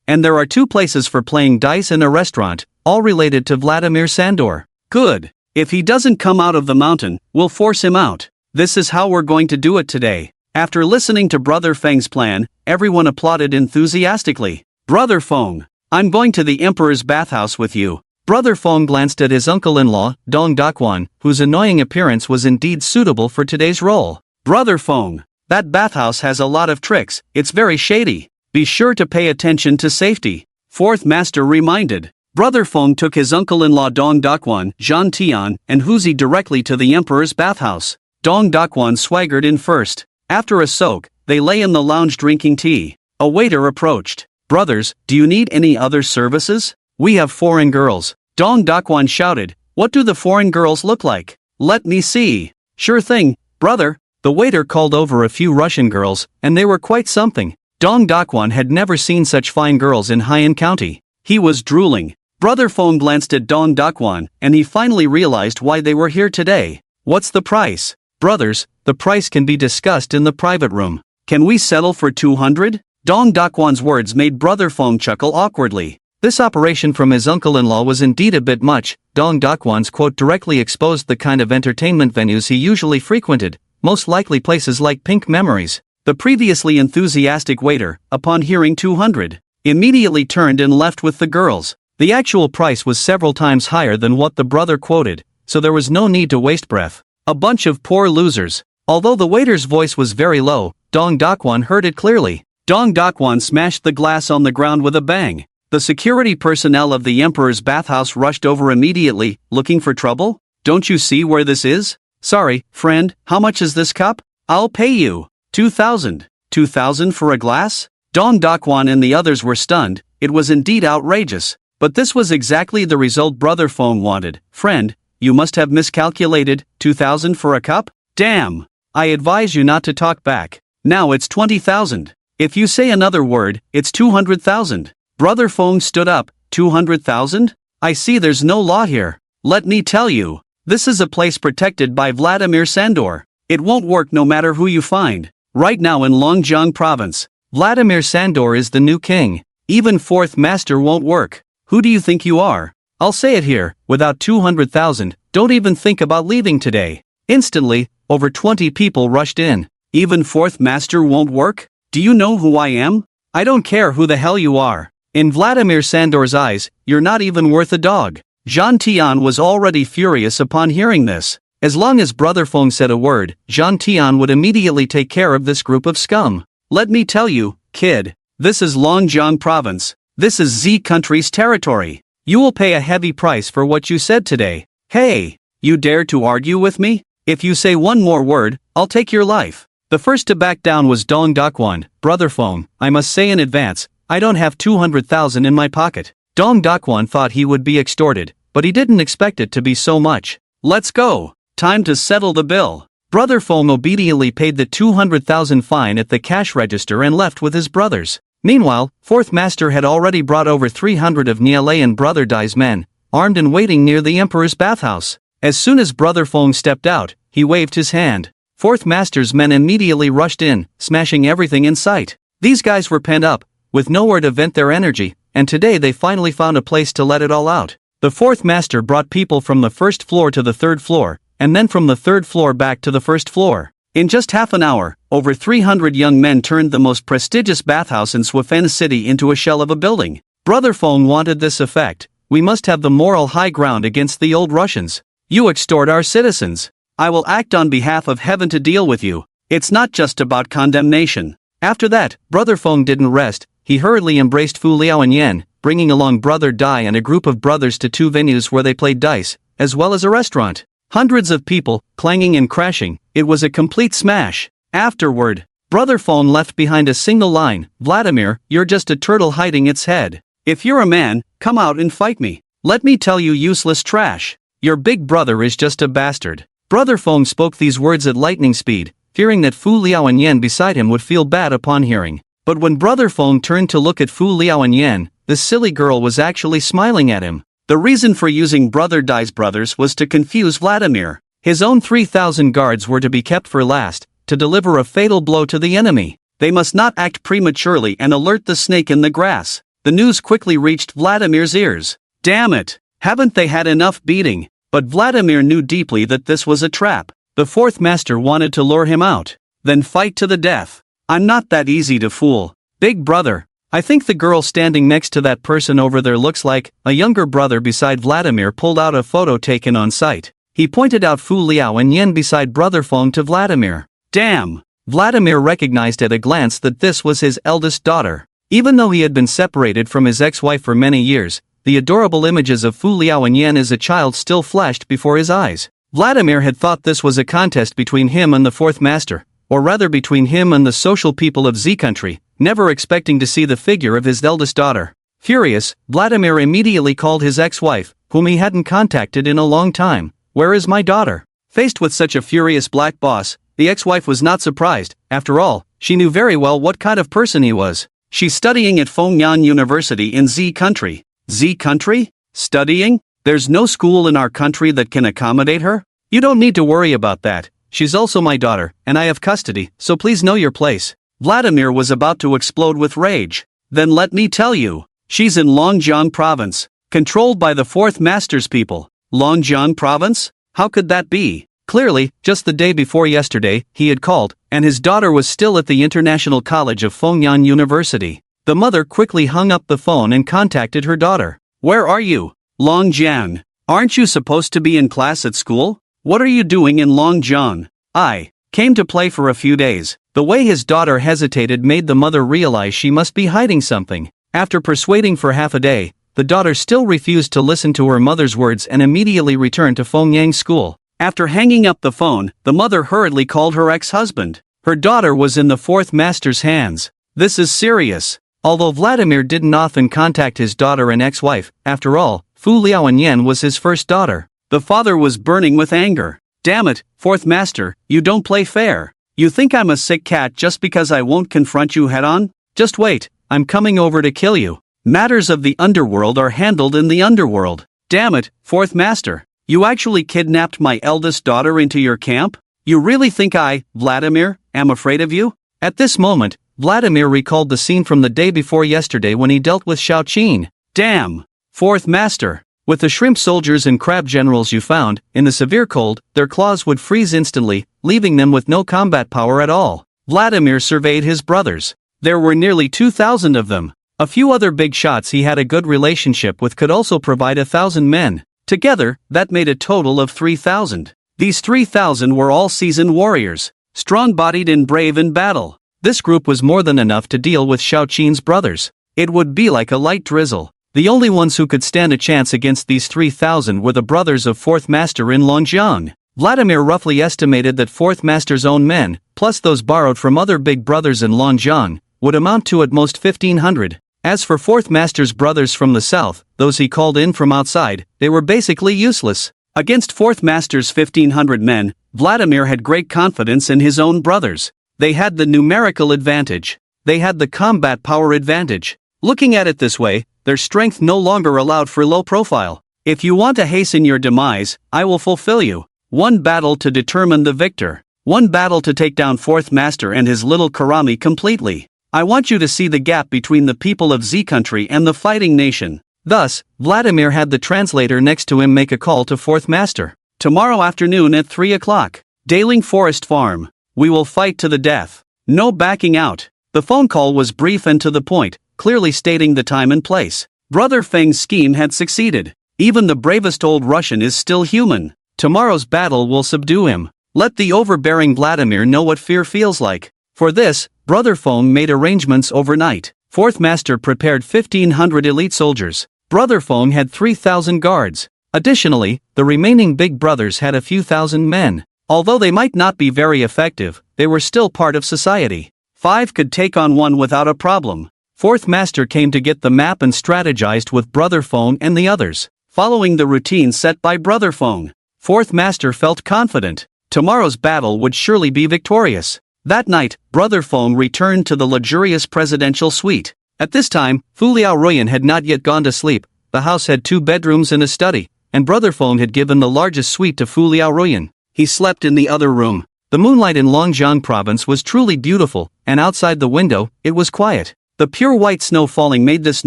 And there are 2 places for playing dice and a restaurant, all related to Vladimir Sandor. Good. If he doesn't come out of the mountain, we'll force him out. This is how we're going to do it today. After listening to Brother Feng's plan, everyone applauded enthusiastically. Brother Feng, I'm going to the Emperor's bathhouse with you. Brother Feng glanced at his uncle-in-law, Dong Daquan, whose annoying appearance was indeed suitable for today's role. Brother Feng, that bathhouse has a lot of tricks, it's very shady. Be sure to pay attention to safety. Fourth master reminded. Brother Feng took his uncle-in-law Dong Daquan, Zhan Tian, and Huzi directly to the Emperor's bathhouse. Dong Daquan swaggered in first. After a soak, they lay in the lounge drinking tea. A waiter approached. Brothers, do you need any other services? We have foreign girls. Dong Daquan shouted. What do the foreign girls look like? Let me see. Sure thing, brother. The waiter called over a few Russian girls, and they were quite something. Dong Daquan had never seen such fine girls in Haiyan County. He was drooling. Brother Feng glanced at Dong Daquan, and he finally realized why they were here today. What's the price? Brothers, the price can be discussed in the private room. Can we settle for 200? Dong Daquan's words made Brother Feng chuckle awkwardly. This operation from his uncle-in-law was indeed a bit much. Dong Daquan's quote directly exposed the kind of entertainment venues he usually frequented, most likely places like Pink Memories. The previously enthusiastic waiter, upon hearing 200, immediately turned and left with the girls. The actual price was several times higher than what the brother quoted, so there was no need to waste breath. A bunch of poor losers. Although the waiter's voice was very low, Dong Daquan heard it clearly. Dong Daquan smashed the glass on the ground with a bang. The security personnel of the Emperor's bathhouse rushed over immediately, looking for trouble? Don't you see where this is? Sorry, friend, how much is this cup? I'll pay you. 2,000. 2,000 for a glass? Dong Daquan and the others were stunned. It was indeed outrageous. But this was exactly the result Brother Feng wanted. Friend, you must have miscalculated. 2,000 for a cup? Damn. I advise you not to talk back. Now it's 20,000. If you say another word, it's 200,000. Brother Feng stood up. 200,000? I see there's no law here. Let me tell you. This is a place protected by Vladimir Sandor. It won't work no matter who you find. Right now in Longjiang province, Vladimir Sandor is the new king. Even fourth master won't work. Who do you think you are? I'll say it here, without 200,000, don't even think about leaving today. Instantly, over 20 people rushed in. Even fourth master won't work? Do you know who I am? I don't care who the hell you are. In Vladimir Sandor's eyes, you're not even worth a dog. Zhan Tian was already furious upon hearing this. As long as Brother Feng said a word, Zhan Tian would immediately take care of this group of scum. Let me tell you, kid, this is Longjiang province. This is Z country's territory. You will pay a heavy price for what you said today. Hey, you dare to argue with me? If you say one more word, I'll take your life. The first to back down was Dong Daquan. Brother Feng, I must say in advance, I don't have 200,000 in my pocket. Dong Daquan thought he would be extorted, but he didn't expect it to be so much. Let's go. Time to settle the bill. Brother Feng obediently paid the 200,000 fine at the cash register and left with his brothers. Meanwhile, fourth master had already brought over 300 of Nialei and Brother Dai's men, armed and waiting near the Emperor's bathhouse. As soon as Brother Feng stepped out, he waved his hand. Fourth master's men immediately rushed in, smashing everything in sight. These guys were pent up, with nowhere to vent their energy, and today they finally found a place to let it all out. The fourth master brought people from the first floor to the third floor, and then from the third floor back to the first floor. In just half an hour, over 300 young men turned the most prestigious bathhouse in Suifan City into a shell of a building. Brother Feng wanted this effect. We must have the moral high ground against the old Russians. You extort our citizens. I will act on behalf of heaven to deal with you. It's not just about condemnation. After that, Brother Feng didn't rest. He hurriedly embraced Fu Liao and Yan, bringing along Brother Dai and a group of brothers to 2 venues where they played dice, as well as a restaurant. Hundreds of people, clanging and crashing, it was a complete smash. Afterward, Brother Feng left behind a single line, Vladimir, you're just a turtle hiding its head. If you're a man, come out and fight me. Let me tell you useless trash. Your big brother is just a bastard. Brother Feng spoke these words at lightning speed, fearing that Fu Liao and Yan beside him would feel bad upon hearing. But when Brother Feng turned to look at Fu Liao and Yan, this silly girl was actually smiling at him. The reason for using Brother Dai's brothers was to confuse Vladimir. His own 3,000 guards were to be kept for last, to deliver a fatal blow to the enemy. They must not act prematurely and alert the snake in the grass. The news quickly reached Vladimir's ears. Damn it! Haven't they had enough beating? But Vladimir knew deeply that this was a trap. The fourth master wanted to lure him out. Then fight to the death. I'm not that easy to fool. Big brother. I think the girl standing next to that person over there looks like a younger brother. Beside Vladimir pulled out a photo taken on site. He pointed out Fu Liao and Yan beside Brother Feng to Vladimir. Damn! Vladimir recognized at a glance that this was his eldest daughter. Even though he had been separated from his ex-wife for many years, the adorable images of Fu Liao and Yan as a child still flashed before his eyes. Vladimir had thought this was a contest between him and the fourth master, or rather between him and the social people of Z country, never expecting to see the figure of his eldest daughter. Furious, Vladimir immediately called his ex-wife, whom he hadn't contacted in a long time. Where is my daughter? Faced with such a furious black boss, the ex-wife was not surprised. After all, she knew very well what kind of person he was. She's studying at Fengyan University in Z country. Z country? Studying? There's no school in our country that can accommodate her? You don't need to worry about that. She's also my daughter, and I have custody, so please know your place. Vladimir was about to explode with rage. Then let me tell you, she's in Longjiang province, controlled by the fourth master's people. Longjiang province? How could that be? Clearly, just the day before yesterday, he had called, and his daughter was still at the International College of Fengyan University. The mother quickly hung up the phone and contacted her daughter. Where are you? Longjiang. Aren't you supposed to be in class at school? What are you doing in Longjiang? I came to play for a few days. The way his daughter hesitated made the mother realize she must be hiding something. After persuading for half a day, the daughter still refused to listen to her mother's words and immediately returned to Fengyang school. After hanging up the phone, the mother hurriedly called her ex-husband. Her daughter was in the fourth master's hands. This is serious. Although Vladimir didn't often contact his daughter and ex-wife, after all, Fu Liao and Yan was his first daughter. The father was burning with anger. Damn it, fourth master, you don't play fair. You think I'm a sick cat just because I won't confront you head-on? Just wait, I'm coming over to kill you. Matters of the underworld are handled in the underworld. Damn it, fourth master, you actually kidnapped my eldest daughter into your camp? You really think I, Vladimir, am afraid of you? At this moment, Vladimir recalled the scene from the day before yesterday when he dealt with Xiao Qin. Damn! Fourth master, with the shrimp soldiers and crab generals you found, in the severe cold, their claws would freeze instantly, leaving them with no combat power at all. Vladimir surveyed his brothers. There were nearly 2,000 of them. A few other big shots he had a good relationship with could also provide 1,000 men. Together, that made a total of 3,000. These 3,000 were all seasoned warriors, strong-bodied and brave in battle. This group was more than enough to deal with Xiao Qin's brothers. It would be like a light drizzle. The only ones who could stand a chance against these 3,000 were the brothers of fourth master in Longjiang. Vladimir roughly estimated that fourth master's own men, plus those borrowed from other big brothers in Longjiang, would amount to at most 1,500. As for fourth master's brothers from the south, those he called in from outside, they were basically useless. Against fourth master's 1,500 men, Vladimir had great confidence in his own brothers. They had the numerical advantage. They had the combat power advantage. Looking at it this way, their strength no longer allowed for low profile. If you want to hasten your demise, I will fulfill you. One battle to determine the victor. One battle to take down fourth master and his little Karami completely. I want you to see the gap between the people of Z country and the fighting nation. Thus, Vladimir had the translator next to him make a call to fourth master. Tomorrow afternoon at 3 o'clock. Daling Forest Farm. We will fight to the death. No backing out. The phone call was brief and to the point, clearly stating the time and place. Brother Feng's scheme had succeeded. Even the bravest old Russian is still human. Tomorrow's battle will subdue him. Let the overbearing Vladimir know what fear feels like. For this, Brother Feng made arrangements overnight. Fourth Master prepared 1,500 elite soldiers. Brother Feng had 3,000 guards. Additionally, the remaining big brothers had a few thousand men. Although they might not be very effective, they were still part of society. 5 could take on 1 without a problem. Fourth Master came to get the map and strategized with Brother Feng and the others. Following the routine set by Brother Feng, 4th Master felt confident. Tomorrow's battle would surely be victorious. That night, Brother Feng returned to the luxurious presidential suite. At this time, Fu Liaoruyan had not yet gone to sleep. The house had 2 bedrooms and a study, and Brother Feng had given the largest suite to Fu Liaoruyan. He slept in the other room. The moonlight in Longjiang province was truly beautiful, and outside the window, it was quiet. The pure white snow falling made this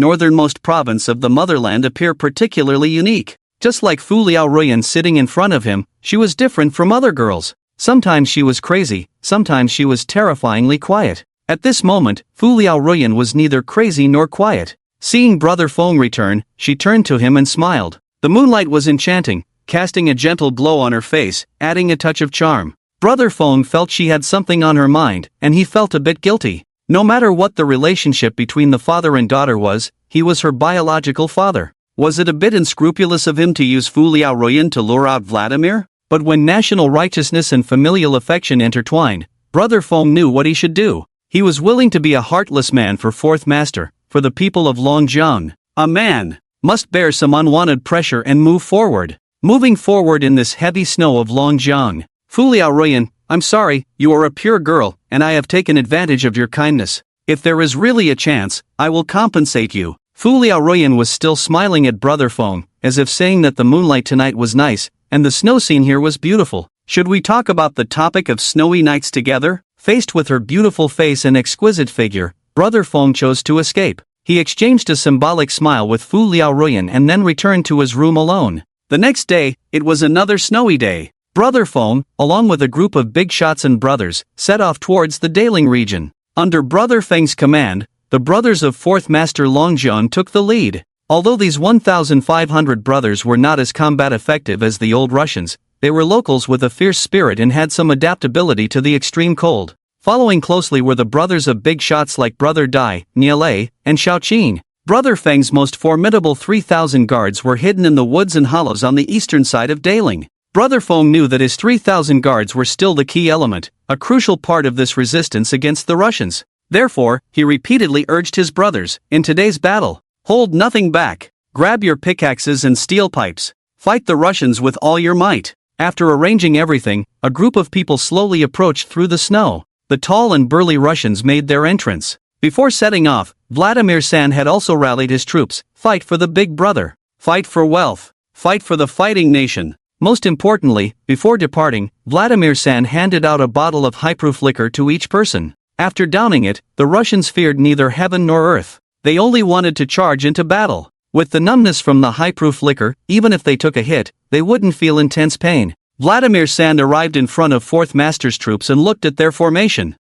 northernmost province of the motherland appear particularly unique. Just like Fu Liaoruyan sitting in front of him, she was different from other girls. Sometimes she was crazy, sometimes she was terrifyingly quiet. At this moment, Fu Liaoruyan was neither crazy nor quiet. Seeing Brother Feng return, she turned to him and smiled. The moonlight was enchanting, casting a gentle glow on her face, adding a touch of charm. Brother Feng felt she had something on her mind, and he felt a bit guilty. No matter what the relationship between the father and daughter was, he was her biological father. Was it a bit unscrupulous of him to use Fu Liaoruyan to lure out Vladimir? But when national righteousness and familial affection intertwined, Brother Feng knew what he should do. He was willing to be a heartless man for 4th Master, for the people of Longjiang. A man must bear some unwanted pressure and move forward. Moving forward in this heavy snow of Longjiang. Fu Liaoruyan, I'm sorry, you are a pure girl, and I have taken advantage of your kindness. If there is really a chance, I will compensate you. Fu Liaoruyan was still smiling at Brother Feng, as if saying that the moonlight tonight was nice, and the snow scene here was beautiful. Should we talk about the topic of snowy nights together? Faced with her beautiful face and exquisite figure, Brother Feng chose to escape. He exchanged a symbolic smile with Fu Liaoruyan and then returned to his room alone. The next day, it was another snowy day. Brother Feng, along with a group of big shots and brothers, set off towards the Daling region. Under Brother Feng's command, the brothers of 4th Master Longjiang took the lead. Although these 1,500 brothers were not as combat effective as the old Russians, they were locals with a fierce spirit and had some adaptability to the extreme cold. Following closely were the brothers of big shots like Brother Dai, Nielei, and Xiaoqin. Brother Feng's most formidable 3,000 guards were hidden in the woods and hollows on the eastern side of Daling. Brother Feng knew that his 3,000 guards were still the key element, a crucial part of this resistance against the Russians. Therefore, he repeatedly urged his brothers, in today's battle, hold nothing back. Grab your pickaxes and steel pipes. Fight the Russians with all your might. After arranging everything, a group of people slowly approached through the snow. The tall and burly Russians made their entrance. Before setting off, Vladimir San had also rallied his troops. Fight for the big brother. Fight for wealth. Fight for the fighting nation. Most importantly, before departing, Vladimir San handed out a bottle of high-proof liquor to each person. After downing it, the Russians feared neither heaven nor earth. They only wanted to charge into battle. With the numbness from the high-proof liquor, even if they took a hit, they wouldn't feel intense pain. Vladimir San arrived in front of 4th Master's troops and looked at their formation.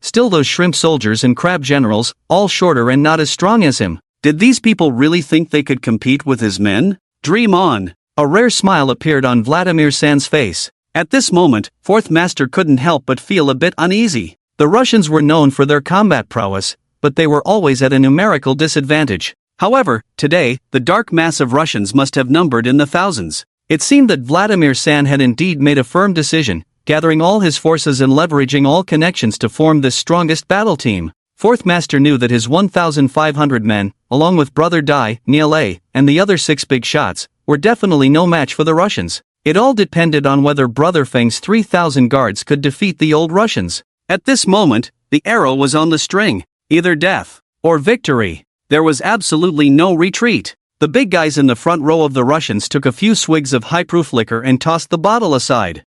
Still those shrimp soldiers and crab generals, all shorter and not as strong as him. Did these people really think they could compete with his men? Dream on. A rare smile appeared on Vladimir San's face. At this moment, 4th Master couldn't help but feel a bit uneasy. The Russians were known for their combat prowess, but they were always at a numerical disadvantage. However, today, the dark mass of Russians must have numbered in the thousands. It seemed that Vladimir San had indeed made a firm decision, gathering all his forces and leveraging all connections to form this strongest battle team. 4th Master knew that his 1,500 men, along with Brother Dai, Nielei, and the other 6 big shots, were definitely no match for the Russians. It all depended on whether Brother Feng's 3,000 guards could defeat the old Russians. At this moment, the arrow was on the string. Either death or victory. There was absolutely no retreat. The big guys in the front row of the Russians took a few swigs of high-proof liquor and tossed the bottle aside.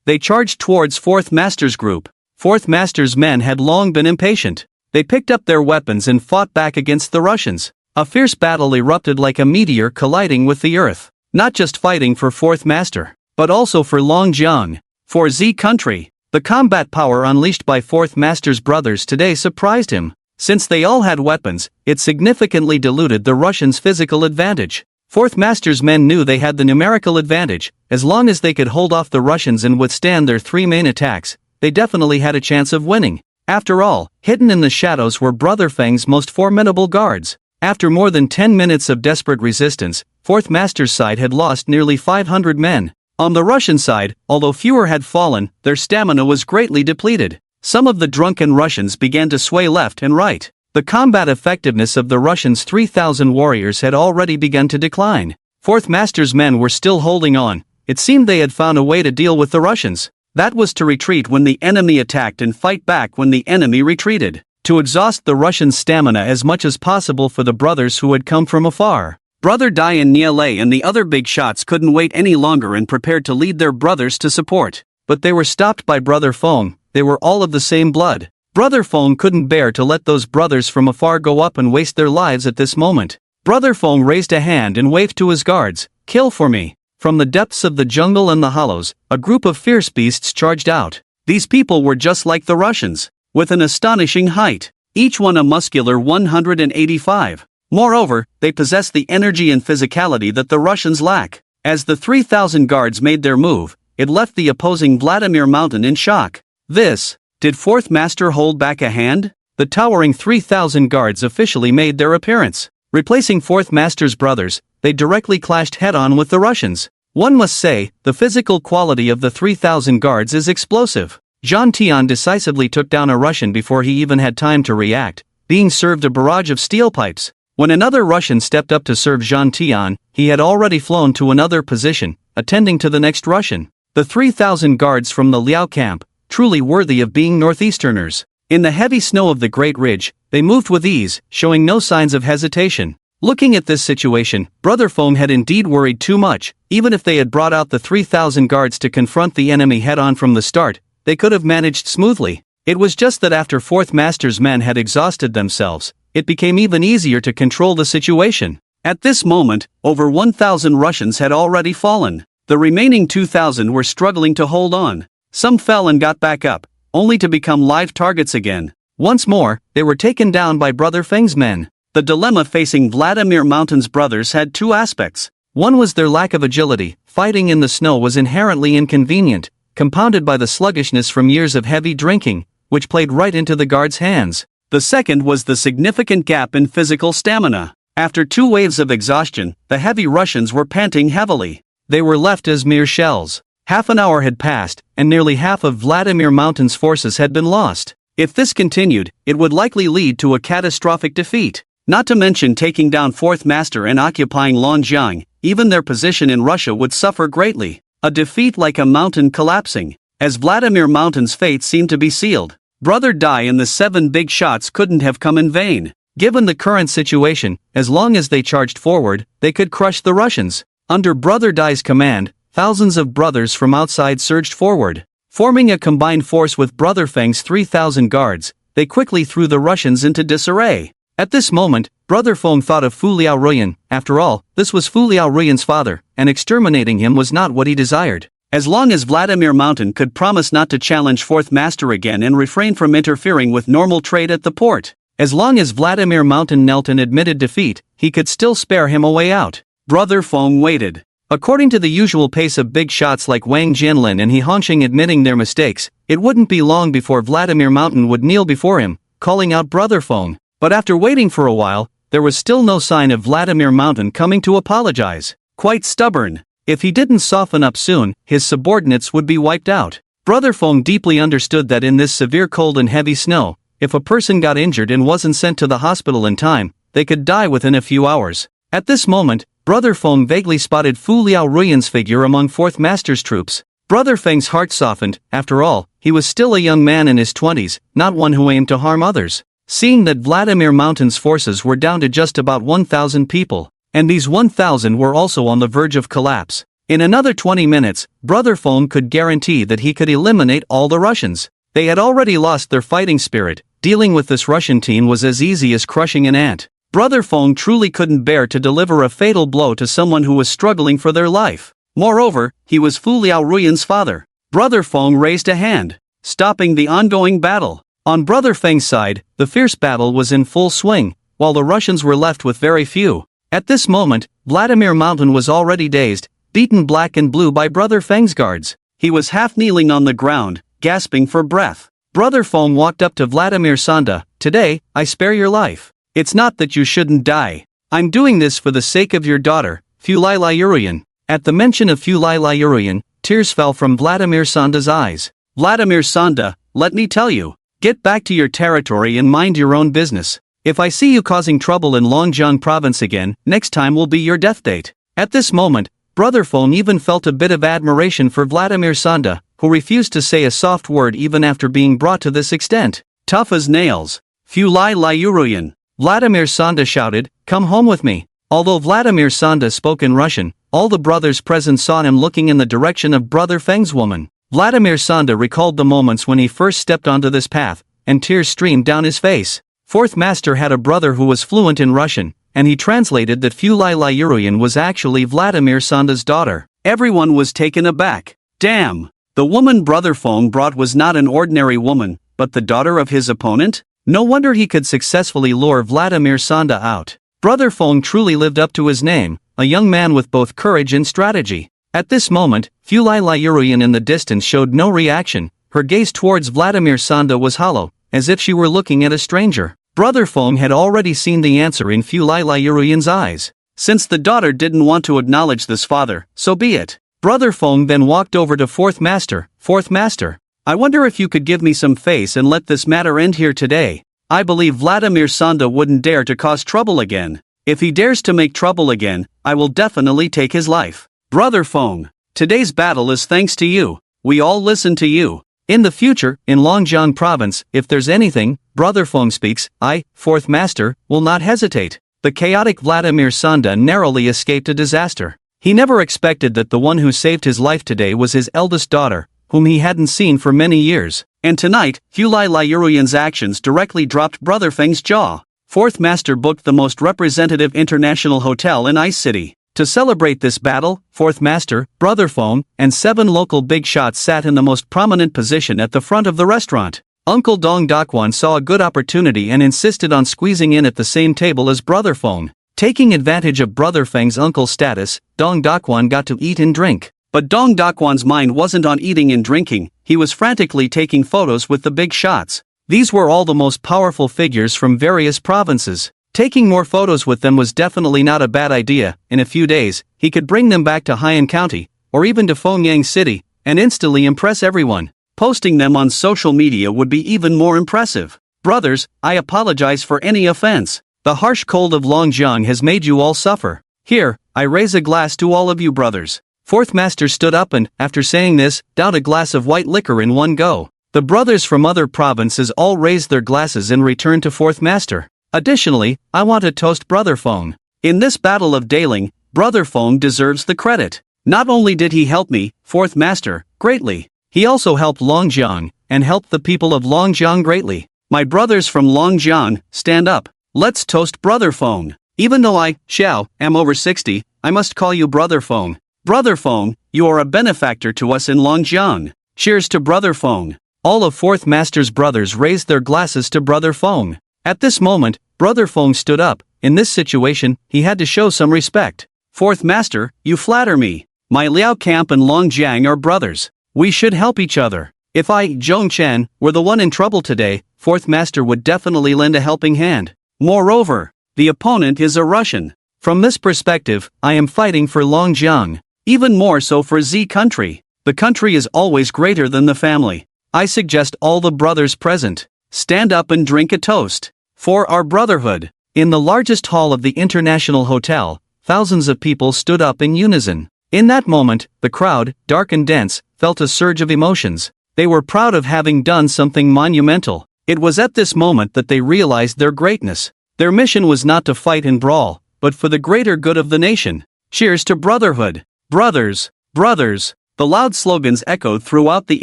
They charged towards 4th Master's group. 4th Master's men had long been impatient. They picked up their weapons and fought back against the Russians. A fierce battle erupted like a meteor colliding with the earth. Not just fighting for 4th Master, but also for Longjiang, for Z country. The combat power unleashed by 4th Master's brothers today surprised him. Since they all had weapons, it significantly diluted the Russians' physical advantage. 4th Master's men knew they had the numerical advantage. As long as they could hold off the Russians and withstand their 3 main attacks, they definitely had a chance of winning. After all, hidden in the shadows were Brother Feng's most formidable guards. After more than 10 minutes of desperate resistance, 4th Master's side had lost nearly 500 men. On the Russian side, although fewer had fallen, their stamina was greatly depleted. Some of the drunken Russians began to sway left and right. The combat effectiveness of the Russians' 3,000 warriors had already begun to decline. Fourth Master's men were still holding on. It seemed they had found a way to deal with the Russians. That was to retreat when the enemy attacked and fight back when the enemy retreated. To exhaust the Russians' stamina as much as possible for the brothers who had come from afar. Brother Dai and Niale and the other big shots couldn't wait any longer and prepared to lead their brothers to support. But they were stopped by Brother Feng. They were all of the same blood. Brother Feng couldn't bear to let those brothers from afar go up and waste their lives at this moment. Brother Feng raised a hand and waved to his guards, "Kill for me." From the depths of the jungle and the hollows, a group of fierce beasts charged out. These people were just like the Russians, with an astonishing height, each one a muscular 185. Moreover, they possessed the energy and physicality that the Russians lack. As the 3,000 guards made their move, it left the opposing Vladimir Mountain in shock. Did Fourth Master hold back a hand? The towering 3,000 guards officially made their appearance. Replacing Fourth Master's brothers, they directly clashed head-on with the Russians. One must say, the physical quality of the 3,000 guards is explosive. Zhang Tian decisively took down a Russian before he even had time to react, being served a barrage of steel pipes. When another Russian stepped up to serve Zhang Tian, he had already flown to another position, attending to the next Russian. The 3,000 guards from the Liao camp, truly worthy of being northeasterners. In the heavy snow of the Great Ridge, they moved with ease, showing no signs of hesitation. Looking at this situation, Brother Feng had indeed worried too much. Even if they had brought out the 3,000 guards to confront the enemy head-on from the start, they could have managed smoothly. It was just that after Fourth Master's men had exhausted themselves, it became even easier to control the situation. At this moment, over 1,000 Russians had already fallen. The remaining 2,000 were struggling to hold on. Some fell and got back up, only to become live targets again. Once more, they were taken down by Brother Feng's men. The dilemma facing Vladimir Mountain's brothers had two aspects. One was their lack of agility. Fighting in the snow was inherently inconvenient, compounded by the sluggishness from years of heavy drinking, which played right into the guards' hands. The second was the significant gap in physical stamina. After 2 waves of exhaustion, the heavy Russians were panting heavily. They were left as mere shells. Half an hour had passed, and nearly half of Vladimir Mountain's forces had been lost. If this continued, it would likely lead to a catastrophic defeat. Not to mention taking down Fourth Master and occupying Lonjiang, even their position in Russia would suffer greatly. A defeat like a mountain collapsing. As Vladimir Mountain's fate seemed to be sealed, Brother Dai and the 7 big shots couldn't have come in vain. Given the current situation, as long as they charged forward, they could crush the Russians. Under Brother Dai's command, thousands of brothers from outside surged forward. Forming a combined force with Brother Feng's 3,000 guards, they quickly threw the Russians into disarray. At this moment, Brother Feng thought of Fu Liao Ruyan. After all, this was Fu Liao Ruyan's father, and exterminating him was not what he desired. As long as Vladimir Mountain could promise not to challenge Fourth Master again and refrain from interfering with normal trade at the port, as long as Vladimir Mountain knelt and admitted defeat, he could still spare him a way out. Brother Feng waited. According to the usual pace of big shots like Wang Jianlin and He Hongqing admitting their mistakes, it wouldn't be long before Vladimir Mountain would kneel before him, calling out Brother Feng. But after waiting for a while, there was still no sign of Vladimir Mountain coming to apologize. Quite stubborn. If he didn't soften up soon, his subordinates would be wiped out. Brother Feng deeply understood that in this severe cold and heavy snow, if a person got injured and wasn't sent to the hospital in time, they could die within a few hours. At this moment, Brother Feng vaguely spotted Fu Liao Ruyan's figure among Fourth Master's troops. Brother Feng's heart softened. After all, he was still a young man in his 20s, not one who aimed to harm others. Seeing that Vladimir Mountain's forces were down to just about 1,000 people, and these 1,000 were also on the verge of collapse. In another 20 minutes, Brother Feng could guarantee that he could eliminate all the Russians. They had already lost their fighting spirit. Dealing with this Russian team was as easy as crushing an ant. Brother Feng truly couldn't bear to deliver a fatal blow to someone who was struggling for their life. Moreover, he was Fu Liao Ruyan's father. Brother Feng raised a hand, stopping the ongoing battle. On Brother Feng's side, the fierce battle was in full swing, while the Russians were left with very few. At this moment, Vladimir Mountain was already dazed, beaten black and blue by Brother Feng's guards. He was half kneeling on the ground, gasping for breath. Brother Feng walked up to Vladimir Sanda. "Today, I spare your life. It's not that you shouldn't die. I'm doing this for the sake of your daughter, Fu Liao Ruyan." At the mention of Fu Liao Ruyan, tears fell from Vladimir Sanda's eyes. "Vladimir Sanda, let me tell you. Get back to your territory and mind your own business. If I see you causing trouble in Longjiang province again, next time will be your death date." At this moment, Brother Fong even felt a bit of admiration for Vladimir Sanda, who refused to say a soft word even after being brought to this extent. Tough as nails. Fulai Lyuruyan. Vladimir Sanda shouted, "Come home with me." Although Vladimir Sanda spoke in Russian, all the brothers present saw him looking in the direction of Brother Feng's woman. Vladimir Sanda recalled the moments when he first stepped onto this path, and tears streamed down his face. Fourth Master had a brother who was fluent in Russian, and he translated that Fulai Lyuruyan was actually Vladimir Sanda's daughter. Everyone was taken aback. Damn! The woman Brother Fong brought was not an ordinary woman, but the daughter of his opponent? No wonder he could successfully lure Vladimir Sanda out. Brother Fong truly lived up to his name, a young man with both courage and strategy. At this moment, Fulai Lyuruyan in the distance showed no reaction. Her gaze towards Vladimir Sanda was hollow, as if she were looking at a stranger. Brother Fong had already seen the answer in Fulai Lyuruyan's eyes. Since the daughter didn't want to acknowledge this father, so be it. Brother Fong then walked over to Fourth Master. "Fourth Master, I wonder if you could give me some face and let this matter end here today. I believe Vladimir Sanda wouldn't dare to cause trouble again. If he dares to make trouble again, I will definitely take his life. Brother Fong, today's battle is thanks to you. We all listen to you." In the future, in Longjiang province, if there's anything, Brother Fong speaks, I, Fourth Master, will not hesitate. The chaotic Vladimir Sanda narrowly escaped a disaster. He never expected that the one who saved his life today was his eldest daughter, whom he hadn't seen for many years. And tonight, Fulai Lyuruyan's actions directly dropped Brother Feng's jaw. Fourth Master booked the most representative international hotel in Ice City. To celebrate this battle, Fourth Master, Brother Fong, and 7 local big shots sat in the most prominent position at the front of the restaurant. Uncle Dong Dakwan saw a good opportunity and insisted on squeezing in at the same table as Brother Fong. Taking advantage of Brother Feng's uncle's status, Dong Dakwan got to eat and drink. But Dong Dakwan's mind wasn't on eating and drinking, he was frantically taking photos with the big shots. These were all the most powerful figures from various provinces. Taking more photos with them was definitely not a bad idea. In a few days, he could bring them back to Haiyan County, or even to Fengyang City, and instantly impress everyone. Posting them on social media would be even more impressive. Brothers, I apologize for any offense. The harsh cold of Longjiang has made you all suffer. Here, I raise a glass to all of you brothers. Fourth Master stood up and, after saying this, downed a glass of white liquor in one go. The brothers from other provinces all raised their glasses in return to Fourth Master. Additionally, I want to toast Brother Fong. In this battle of Daling, Brother Fong deserves the credit. Not only did he help me, Fourth Master, greatly, he also helped Longjiang, and helped the people of Longjiang greatly. My brothers from Longjiang, stand up. Let's toast Brother Fong. Even though I, Xiao, am over 60, I must call you Brother Fong. Brother Fong, you are a benefactor to us in Longjiang. Cheers to Brother Fong. All of Fourth Master's brothers raised their glasses to Brother Fong. At this moment, Brother Fong stood up. In this situation, he had to show some respect. Fourth Master, you flatter me. My Liao Camp and Longjiang are brothers. We should help each other. If I, Zhong Chen, were the one in trouble today, Fourth Master would definitely lend a helping hand. Moreover, the opponent is a Russian. From this perspective, I am fighting for Longjiang. Even more so for Z country. The country is always greater than the family. I suggest all the brothers present stand up and drink a toast for our brotherhood. In the largest hall of the International Hotel, thousands of people stood up in unison. In that moment, the crowd, dark and dense, felt a surge of emotions. They were proud of having done something monumental. It was at this moment that they realized their greatness. Their mission was not to fight and brawl, but for the greater good of the nation. Cheers to brotherhood. Brothers, brothers. The loud slogans echoed throughout the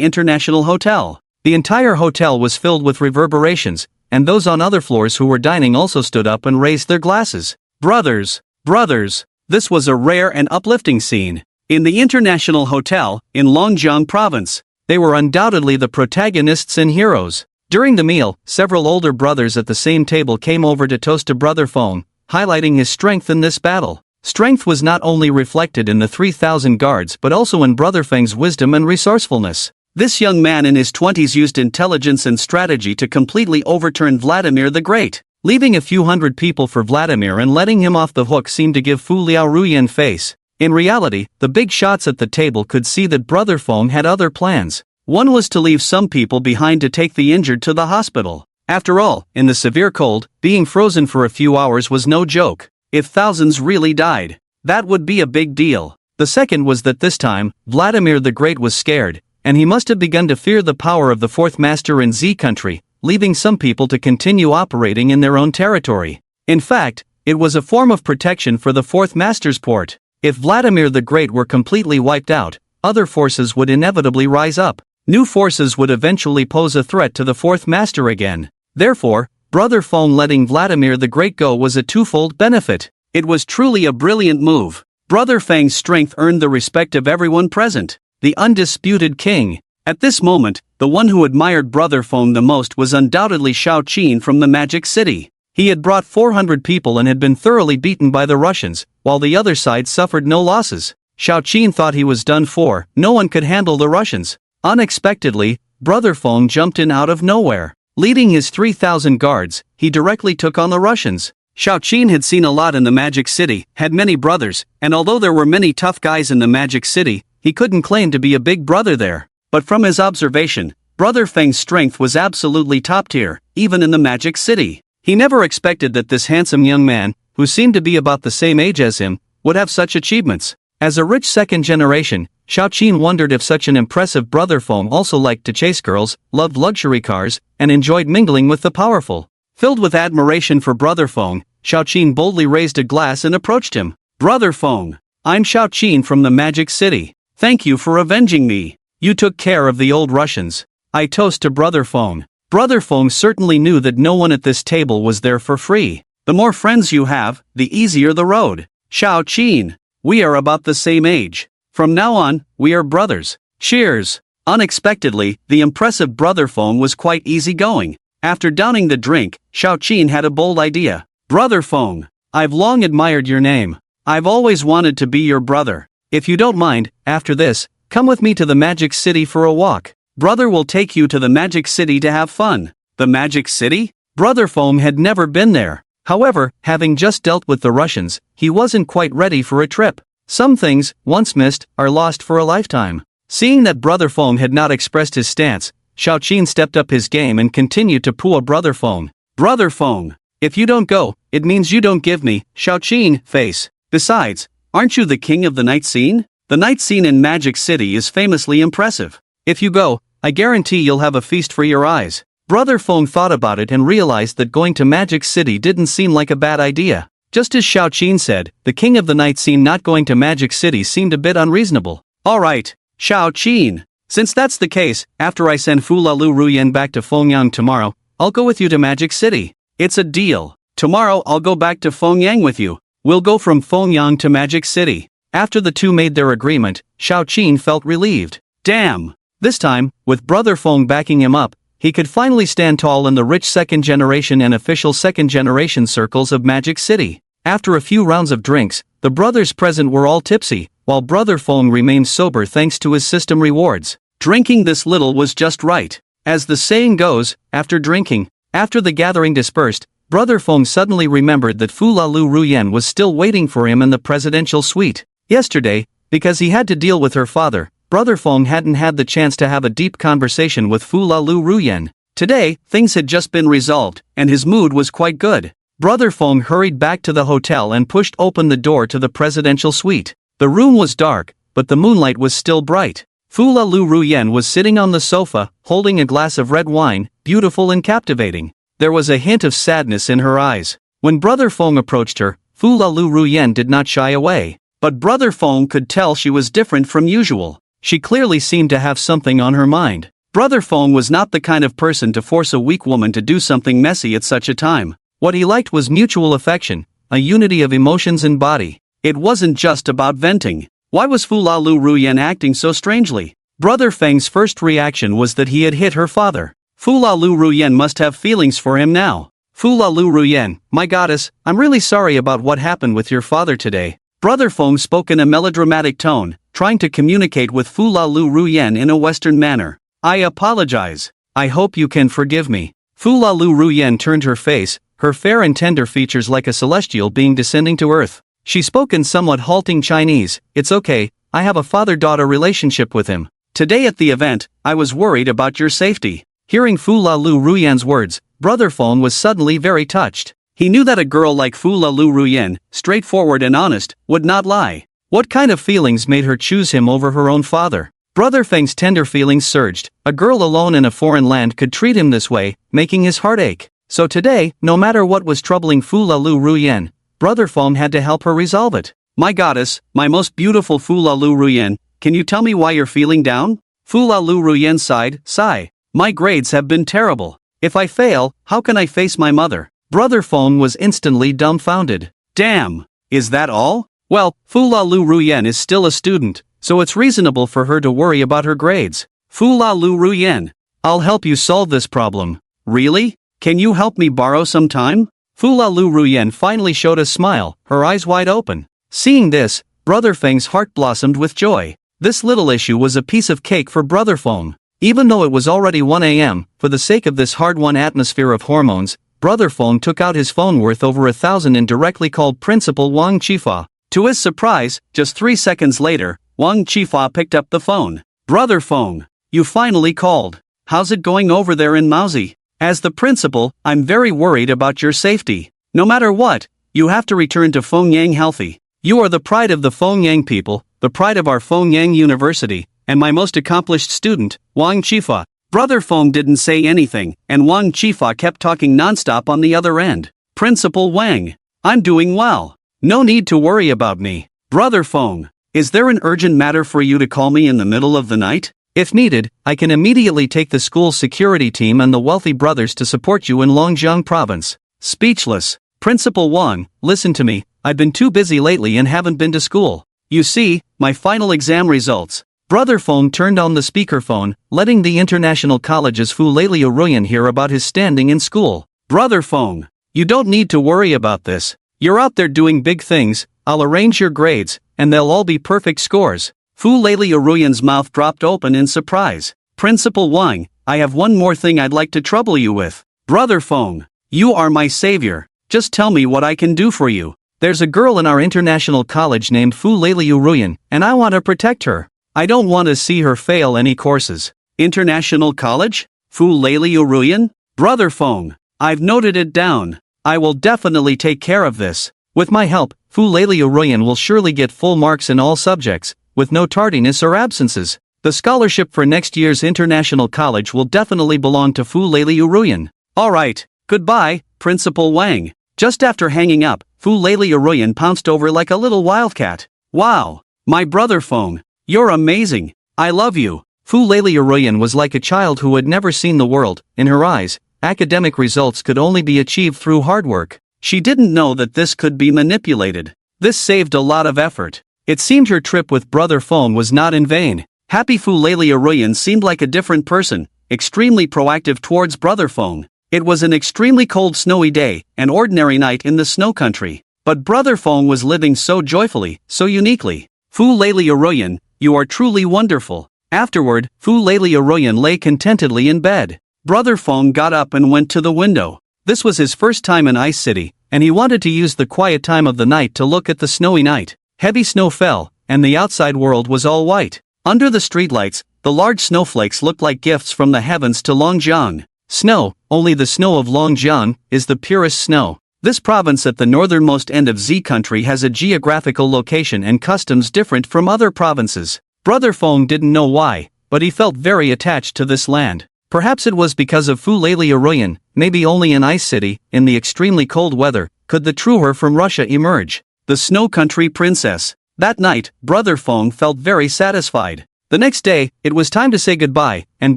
International Hotel. The entire hotel was filled with reverberations, and those on other floors who were dining also stood up and raised their glasses. Brothers, brothers. This was a rare and uplifting scene. In the International Hotel, in Longjiang Province, they were undoubtedly the protagonists and heroes. During the meal, several older brothers at the same table came over to toast to Brother Fong, highlighting his strength in this battle. Strength was not only reflected in the 3,000 guards but also in Brother Feng's wisdom and resourcefulness. This young man in his 20s used intelligence and strategy to completely overturn Vladimir the Great. Leaving a few hundred people for Vladimir and letting him off the hook seemed to give Fu Liaoruyan face. In reality, the big shots at the table could see that Brother Fong had other plans. One was to leave some people behind to take the injured to the hospital. After all, in the severe cold, being frozen for a few hours was no joke. If thousands really died, That would be a big deal. The second was that this time, Vladimir the Great was scared, and he must have begun to fear the power of the fourth master in Z country, leaving some people to continue operating in their own territory. In fact, it was a form of protection for the fourth master's port. If Vladimir the Great were completely wiped out, other forces would inevitably rise up. New forces would eventually pose a threat to the fourth master again. Therefore, Brother Feng letting Vladimir the Great go was a twofold benefit. It was truly a brilliant move. Brother Feng's strength earned the respect of everyone present. The undisputed king. At this moment, the one who admired Brother Feng the most was undoubtedly Shao Qin from the Magic City. He had brought 400 people and had been thoroughly beaten by the Russians, while the other side suffered no losses. Shao Qin thought he was done for. No one could handle the Russians. Unexpectedly, Brother Feng jumped in out of nowhere. Leading his 3,000 guards, he directly took on the Russians. Shao Qin had seen a lot in the Magic City, had many brothers, and although there were many tough guys in the Magic City, he couldn't claim to be a big brother there. But from his observation, Brother Feng's strength was absolutely top tier, even in the Magic City. He never expected that this handsome young man, who seemed to be about the same age as him, would have such achievements. As a rich second generation, Shao Qin wondered if such an impressive Brother Feng also liked to chase girls, loved luxury cars, and enjoyed mingling with the powerful. Filled with admiration for Brother Feng, Shao Qin boldly raised a glass and approached him. Brother Feng, I'm Shao Qin from the Magic City. Thank you for avenging me. You took care of the old Russians. I toast to Brother Feng. Brother Feng certainly knew that no one at this table was there for free. The more friends you have, the easier the road. Shao Qin, we are about the same age. From now on, we are brothers. Cheers. Unexpectedly, the impressive Brother Feng was quite easygoing. After downing the drink, Shao Qin had a bold idea. Brother Feng, I've long admired your name. I've always wanted to be your brother. If you don't mind, after this, come with me to the Magic City for a walk. Brother will take you to the Magic City to have fun. The Magic City? Brother Feng had never been there. However, having just dealt with the Russians, he wasn't quite ready for a trip. Some things, once missed, are lost for a lifetime. Seeing that Brother Feng had not expressed his stance, Shao Qin stepped up his game and continued to pull Brother Feng. Brother Feng, if you don't go, it means you don't give me, Shao Qin, face. Besides, aren't you the king of the night scene? The night scene in Magic City is famously impressive. If you go, I guarantee you'll have a feast for your eyes. Brother Feng thought about it and realized that going to Magic City didn't seem like a bad idea. Just as Shao Qin said, the king of the night scene not going to Magic City seemed a bit unreasonable. Alright, Shao Qin. Since that's the case, after I send Fu Lalu Ruyan back to Fengyang tomorrow, I'll go with you to Magic City. It's a deal. Tomorrow I'll go back to Fengyang with you. We'll go from Fengyang to Magic City. After the two made their agreement, Shao Qin felt relieved. Damn! This time, with Brother Feng backing him up, he could finally stand tall in the rich second-generation and official second-generation circles of Magic City. After a few rounds of drinks, the brothers present were all tipsy, while Brother Feng remained sober thanks to his system rewards. Drinking this little was just right. As the saying goes, after the gathering dispersed, Brother Feng suddenly remembered that Fu Lalu Ruyan was still waiting for him in the presidential suite. Yesterday, because he had to deal with her father, Brother Feng hadn't had the chance to have a deep conversation with Fu Lalu Ruyan. Today, things had just been resolved, and his mood was quite good. Brother Feng hurried back to the hotel and pushed open the door to the presidential suite. The room was dark, but the moonlight was still bright. Fu Lalu Ruyan was sitting on the sofa, holding a glass of red wine, beautiful and captivating. There was a hint of sadness in her eyes. When Brother Feng approached her, Fu Lalu Ruyan did not shy away. But Brother Feng could tell she was different from usual. She clearly seemed to have something on her mind. Brother Feng was not the kind of person to force a weak woman to do something messy at such a time. What he liked was mutual affection, a unity of emotions and body. It wasn't just about venting. Why was Fu Lalu Ruyan acting so strangely? Brother Feng's first reaction was that he had hit her father. Fu Lalu Ruyan must have feelings for him now. Fu Lalu Ruyan, my goddess, I'm really sorry about what happened with your father today. Brother Feng spoke in a melodramatic tone, trying to communicate with Fu Lalu Ruyan in a Western manner. I apologize. I hope you can forgive me. Fu Lalu Ruyan turned her face, her fair and tender features like a celestial being descending to earth. She spoke in somewhat halting Chinese. It's okay, I have a father-daughter relationship with him. Today at the event, I was worried about your safety. Hearing Fu Lalu Ruyan's words, Brother Feng was suddenly very touched. He knew that a girl like Fu Lalu Ruyen, straightforward and honest, would not lie. What kind of feelings made her choose him over her own father? Brother Feng's tender feelings surged. A girl alone in a foreign land could treat him this way, making his heart ache. So today, no matter what was troubling Fu Lalu Ruyen, Brother Feng had to help her resolve it. My goddess, my most beautiful Fu Lalu Ruyen, can you tell me why you're feeling down? Fu Lalu Ruyen sighed, sigh. My grades have been terrible. If I fail, how can I face my mother? Brother Feng was instantly dumbfounded. Damn! Is that all? Well, Fu Lalu Ruyen is still a student, so it's reasonable for her to worry about her grades. Fu Lalu Ruyen, I'll help you solve this problem. Really? Can you help me borrow some time? Fu Lalu Ruyen finally showed a smile, her eyes wide open. Seeing this, Brother Feng's heart blossomed with joy. This little issue was a piece of cake for Brother Feng. Even though it was already 1 a.m., for the sake of this hard-won atmosphere of hormones, Brother Feng took out his phone worth over 1,000 and directly called Principal Wang Chifa. To his surprise, just 3 seconds later, Wang Chifa picked up the phone. Brother Feng, you finally called. How's it going over there in Maozi? As the principal, I'm very worried about your safety. No matter what, you have to return to Fengyang healthy. You are the pride of the Fengyang people, the pride of our Fengyang University, and my most accomplished student, Wang Chifa. Brother Feng didn't say anything, and Wang Chifa kept talking nonstop on the other end. Principal Wang, I'm doing well. No need to worry about me. Brother Feng, is there an urgent matter for you to call me in the middle of the night? If needed, I can immediately take the school's security team and the wealthy brothers to support you in Longjiang province. Speechless. Principal Wang, listen to me, I've been too busy lately and haven't been to school. You see, my final exam results. Brother Feng turned on the speakerphone, letting the international college's Fu Lalio Ruyan hear about his standing in school. Brother Feng, you don't need to worry about this. You're out there doing big things, I'll arrange your grades, and they'll all be perfect scores. Fu Lalio Ruyan's mouth dropped open in surprise. Principal Wang, I have one more thing I'd like to trouble you with. Brother Feng, you are my savior. Just tell me what I can do for you. There's a girl in our international college named Fu Lalio Ruyan, and I want to protect her. I don't want to see her fail any courses. International college? Fu Lalio Ruyan? Brother Feng, I've noted it down. I will definitely take care of this. With my help, Fu Lalio Ruyan will surely get full marks in all subjects, with no tardiness or absences. The scholarship for next year's international college will definitely belong to Fu Lalio Ruyan. Alright, goodbye, Principal Wang. Just after hanging up, Fu Lalio Ruyan pounced over like a little wildcat. Wow, my brother Feng, you're amazing. I love you. Fu Lalio Ruyan was like a child who had never seen the world. In her eyes, academic results could only be achieved through hard work. She didn't know that this could be manipulated. This saved a lot of effort. It seemed her trip with Brother Feng was not in vain. Happy Fu Lalio Ruyan seemed like a different person, extremely proactive towards Brother Feng. It was an extremely cold snowy day, an ordinary night in the snow country. But Brother Feng was living so joyfully, so uniquely. Fu Lalio Ruyan, you are truly wonderful. Afterward, Fu Lalio Ruyan lay contentedly in bed. Brother Feng got up and went to the window. This was his first time in Ice City, and he wanted to use the quiet time of the night to look at the snowy night. Heavy snow fell, and the outside world was all white. Under the streetlights, the large snowflakes looked like gifts from the heavens to Longjiang. Snow, only the snow of Longjiang, is the purest snow. This province at the northernmost end of Z country has a geographical location and customs different from other provinces. Brother Feng didn't know why, but he felt very attached to this land. Perhaps it was because of Fu Lalio Ruyan, maybe only in Ice City, in the extremely cold weather, could the true her from Russia emerge. The Snow Country Princess. That night, Brother Feng felt very satisfied. The next day, it was time to say goodbye, and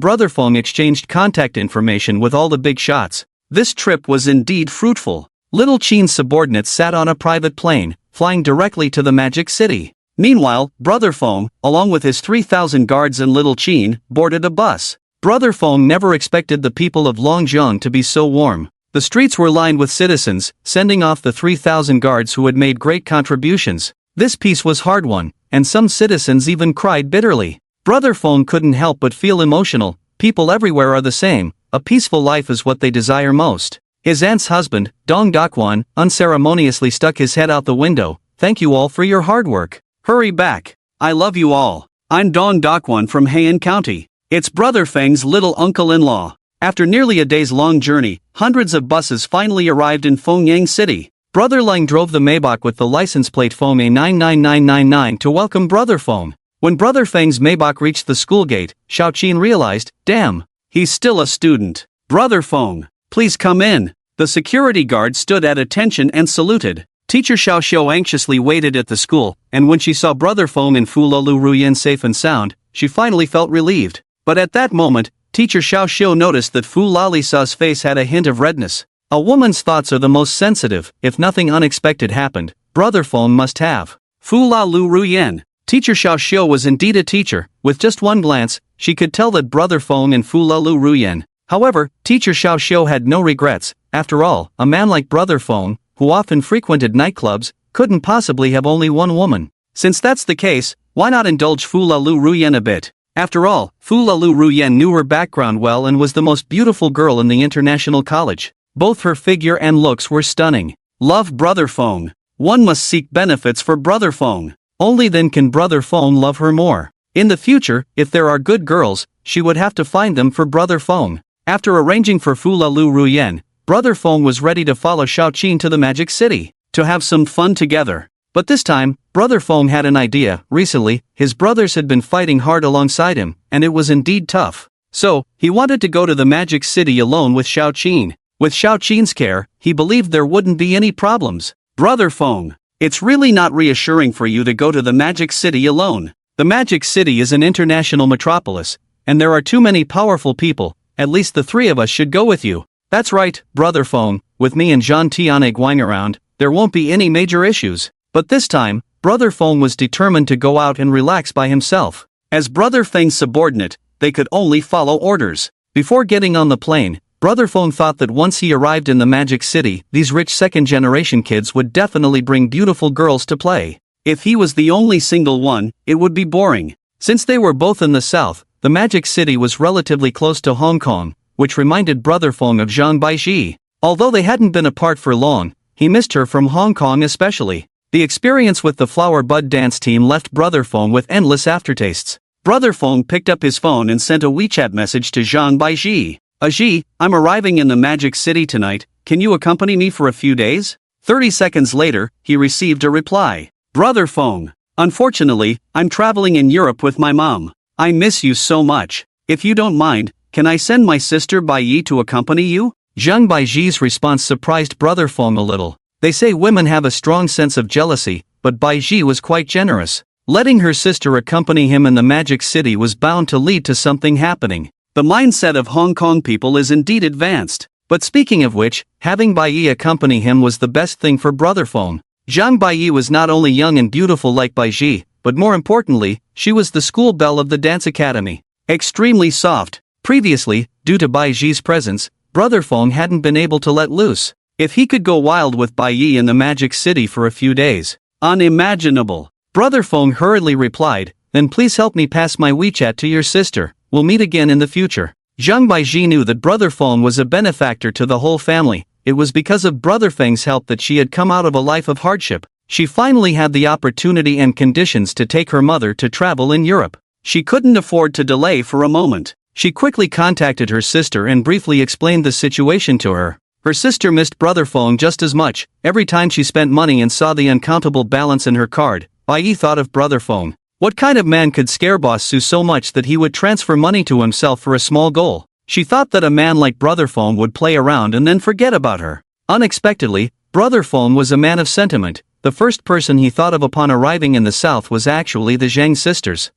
Brother Feng exchanged contact information with all the big shots. This trip was indeed fruitful. Little Qin's subordinates sat on a private plane, flying directly to the Magic City. Meanwhile, Brother Feng, along with his 3,000 guards and Little Qin, boarded a bus. Brother Feng never expected the people of Longjiang to be so warm. The streets were lined with citizens, sending off the 3,000 guards who had made great contributions. This peace was hard won, and some citizens even cried bitterly. Brother Feng couldn't help but feel emotional. People everywhere are the same. A peaceful life is what they desire most. His aunt's husband, Dong Daquan, unceremoniously stuck his head out the window. Thank you all for your hard work. Hurry back. I love you all. I'm Dong Daquan from Heian County. It's Brother Feng's little uncle-in-law. After nearly a days-long journey, hundreds of buses finally arrived in Fengyang City. Brother Lang drove the Maybach with the license plate Feng A99999 to welcome Brother Feng. When Brother Feng's Maybach reached the school gate, Xiaoqin realized, damn, he's still a student. Brother Feng, please come in. The security guard stood at attention and saluted. Teacher Xiao Xiu anxiously waited at the school, and when she saw Brother Feng and Fu Lulu Ruyan safe and sound, she finally felt relieved. But at that moment, Teacher Xiao Xiu noticed that Fu Lalisa's face had a hint of redness. A woman's thoughts are the most sensitive. If nothing unexpected happened, Brother Feng must have. Fu La Lu Ruyan. Teacher Xiao Xiu was indeed a teacher. With just one glance, she could tell that Brother Feng and Fu La Lu Ruyan. However, Teacher Xiao Xiu had no regrets. After all, a man like Brother Feng, who often frequented nightclubs, couldn't possibly have only one woman. Since that's the case, why not indulge Fu La Lu Ruyan a bit? After all, Fu La Lu Ruyan knew her background well and was the most beautiful girl in the international college. Both her figure and looks were stunning. Love Brother Feng. One must seek benefits for Brother Feng. Only then can Brother Feng love her more. In the future, if there are good girls, she would have to find them for Brother Feng. After arranging for Fu La Lu Ruyan, Brother Feng was ready to follow Xiaoqin to the Magic City, to have some fun together. But this time, Brother Feng had an idea. Recently, his brothers had been fighting hard alongside him, and it was indeed tough. So, he wanted to go to the Magic City alone with Xiaoqin. With Xiaoqin's care, he believed there wouldn't be any problems. Brother Feng, it's really not reassuring for you to go to the Magic City alone. The Magic City is an international metropolis, and there are too many powerful people. At least the three of us should go with you. That's right, Brother Feng, with me and Jean Tianeg going around, there won't be any major issues. But this time, Brother Feng was determined to go out and relax by himself. As Brother Feng's subordinate, they could only follow orders. Before getting on the plane, Brother Feng thought that once he arrived in the Magic City, these rich second-generation kids would definitely bring beautiful girls to play. If he was the only single one, it would be boring. Since they were both in the south, the Magic City was relatively close to Hong Kong, which reminded Brother Feng of Zhang Baixi. Although they hadn't been apart for long, he missed her from Hong Kong especially. The experience with the Flower Bud dance team left Brother Feng with endless aftertastes. Brother Feng picked up his phone and sent a WeChat message to Zhang Baixi. Aji, I'm arriving in the Magic City tonight, can you accompany me for a few days? 30 seconds later, he received a reply. Brother Feng, unfortunately, I'm traveling in Europe with my mom. I miss you so much. If you don't mind, can I send my sister Baiyi to accompany you? Zhang Baiji's response surprised Brother Feng a little. They say women have a strong sense of jealousy, but Baiji was quite generous. Letting her sister accompany him in the Magic City was bound to lead to something happening. The mindset of Hong Kong people is indeed advanced. But speaking of which, having Baiyi accompany him was the best thing for Brother Feng. Zhang Baiyi was not only young and beautiful like Baiji, but more importantly, she was the school belle of the dance academy. Extremely soft. Previously, due to Baiji's presence, Brother Feng hadn't been able to let loose. If he could go wild with Baiyi in the Magic City for a few days. Unimaginable. Brother Feng hurriedly replied, then please help me pass my WeChat to your sister. We'll meet again in the future. Zhang Baiji knew that Brother Feng was a benefactor to the whole family. It was because of Brother Feng's help that she had come out of a life of hardship. She finally had the opportunity and conditions to take her mother to travel in Europe. She couldn't afford to delay for a moment. She quickly contacted her sister and briefly explained the situation to her. Her sister missed Brother Feng just as much. Every time she spent money and saw the uncountable balance in her card, Baiyi thought of Brother Feng. What kind of man could scare Boss Su so much that he would transfer money to himself for a small goal? She thought that a man like Brother Feng would play around and then forget about her. Unexpectedly, Brother Feng was a man of sentiment. The first person he thought of upon arriving in the south was actually the Zhang sisters.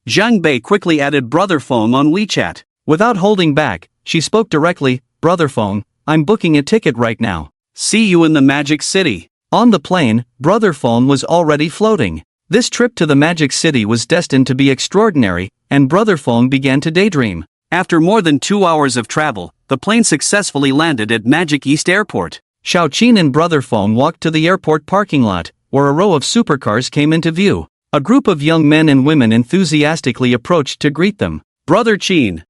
Zhang Bei quickly added Brother Feng on WeChat. Without holding back, she spoke directly, Brother Feng, I'm booking a ticket right now. See you in the Magic City. On the plane, Brother Feng was already floating. This trip to the Magic City was destined to be extraordinary, and Brother Feng began to daydream. After more than 2 hours of travel, the plane successfully landed at Magic East Airport. Xiaoqin and Brother Feng walked to the airport parking lot, where a row of supercars came into view. A group of young men and women enthusiastically approached to greet them. Brother Qin,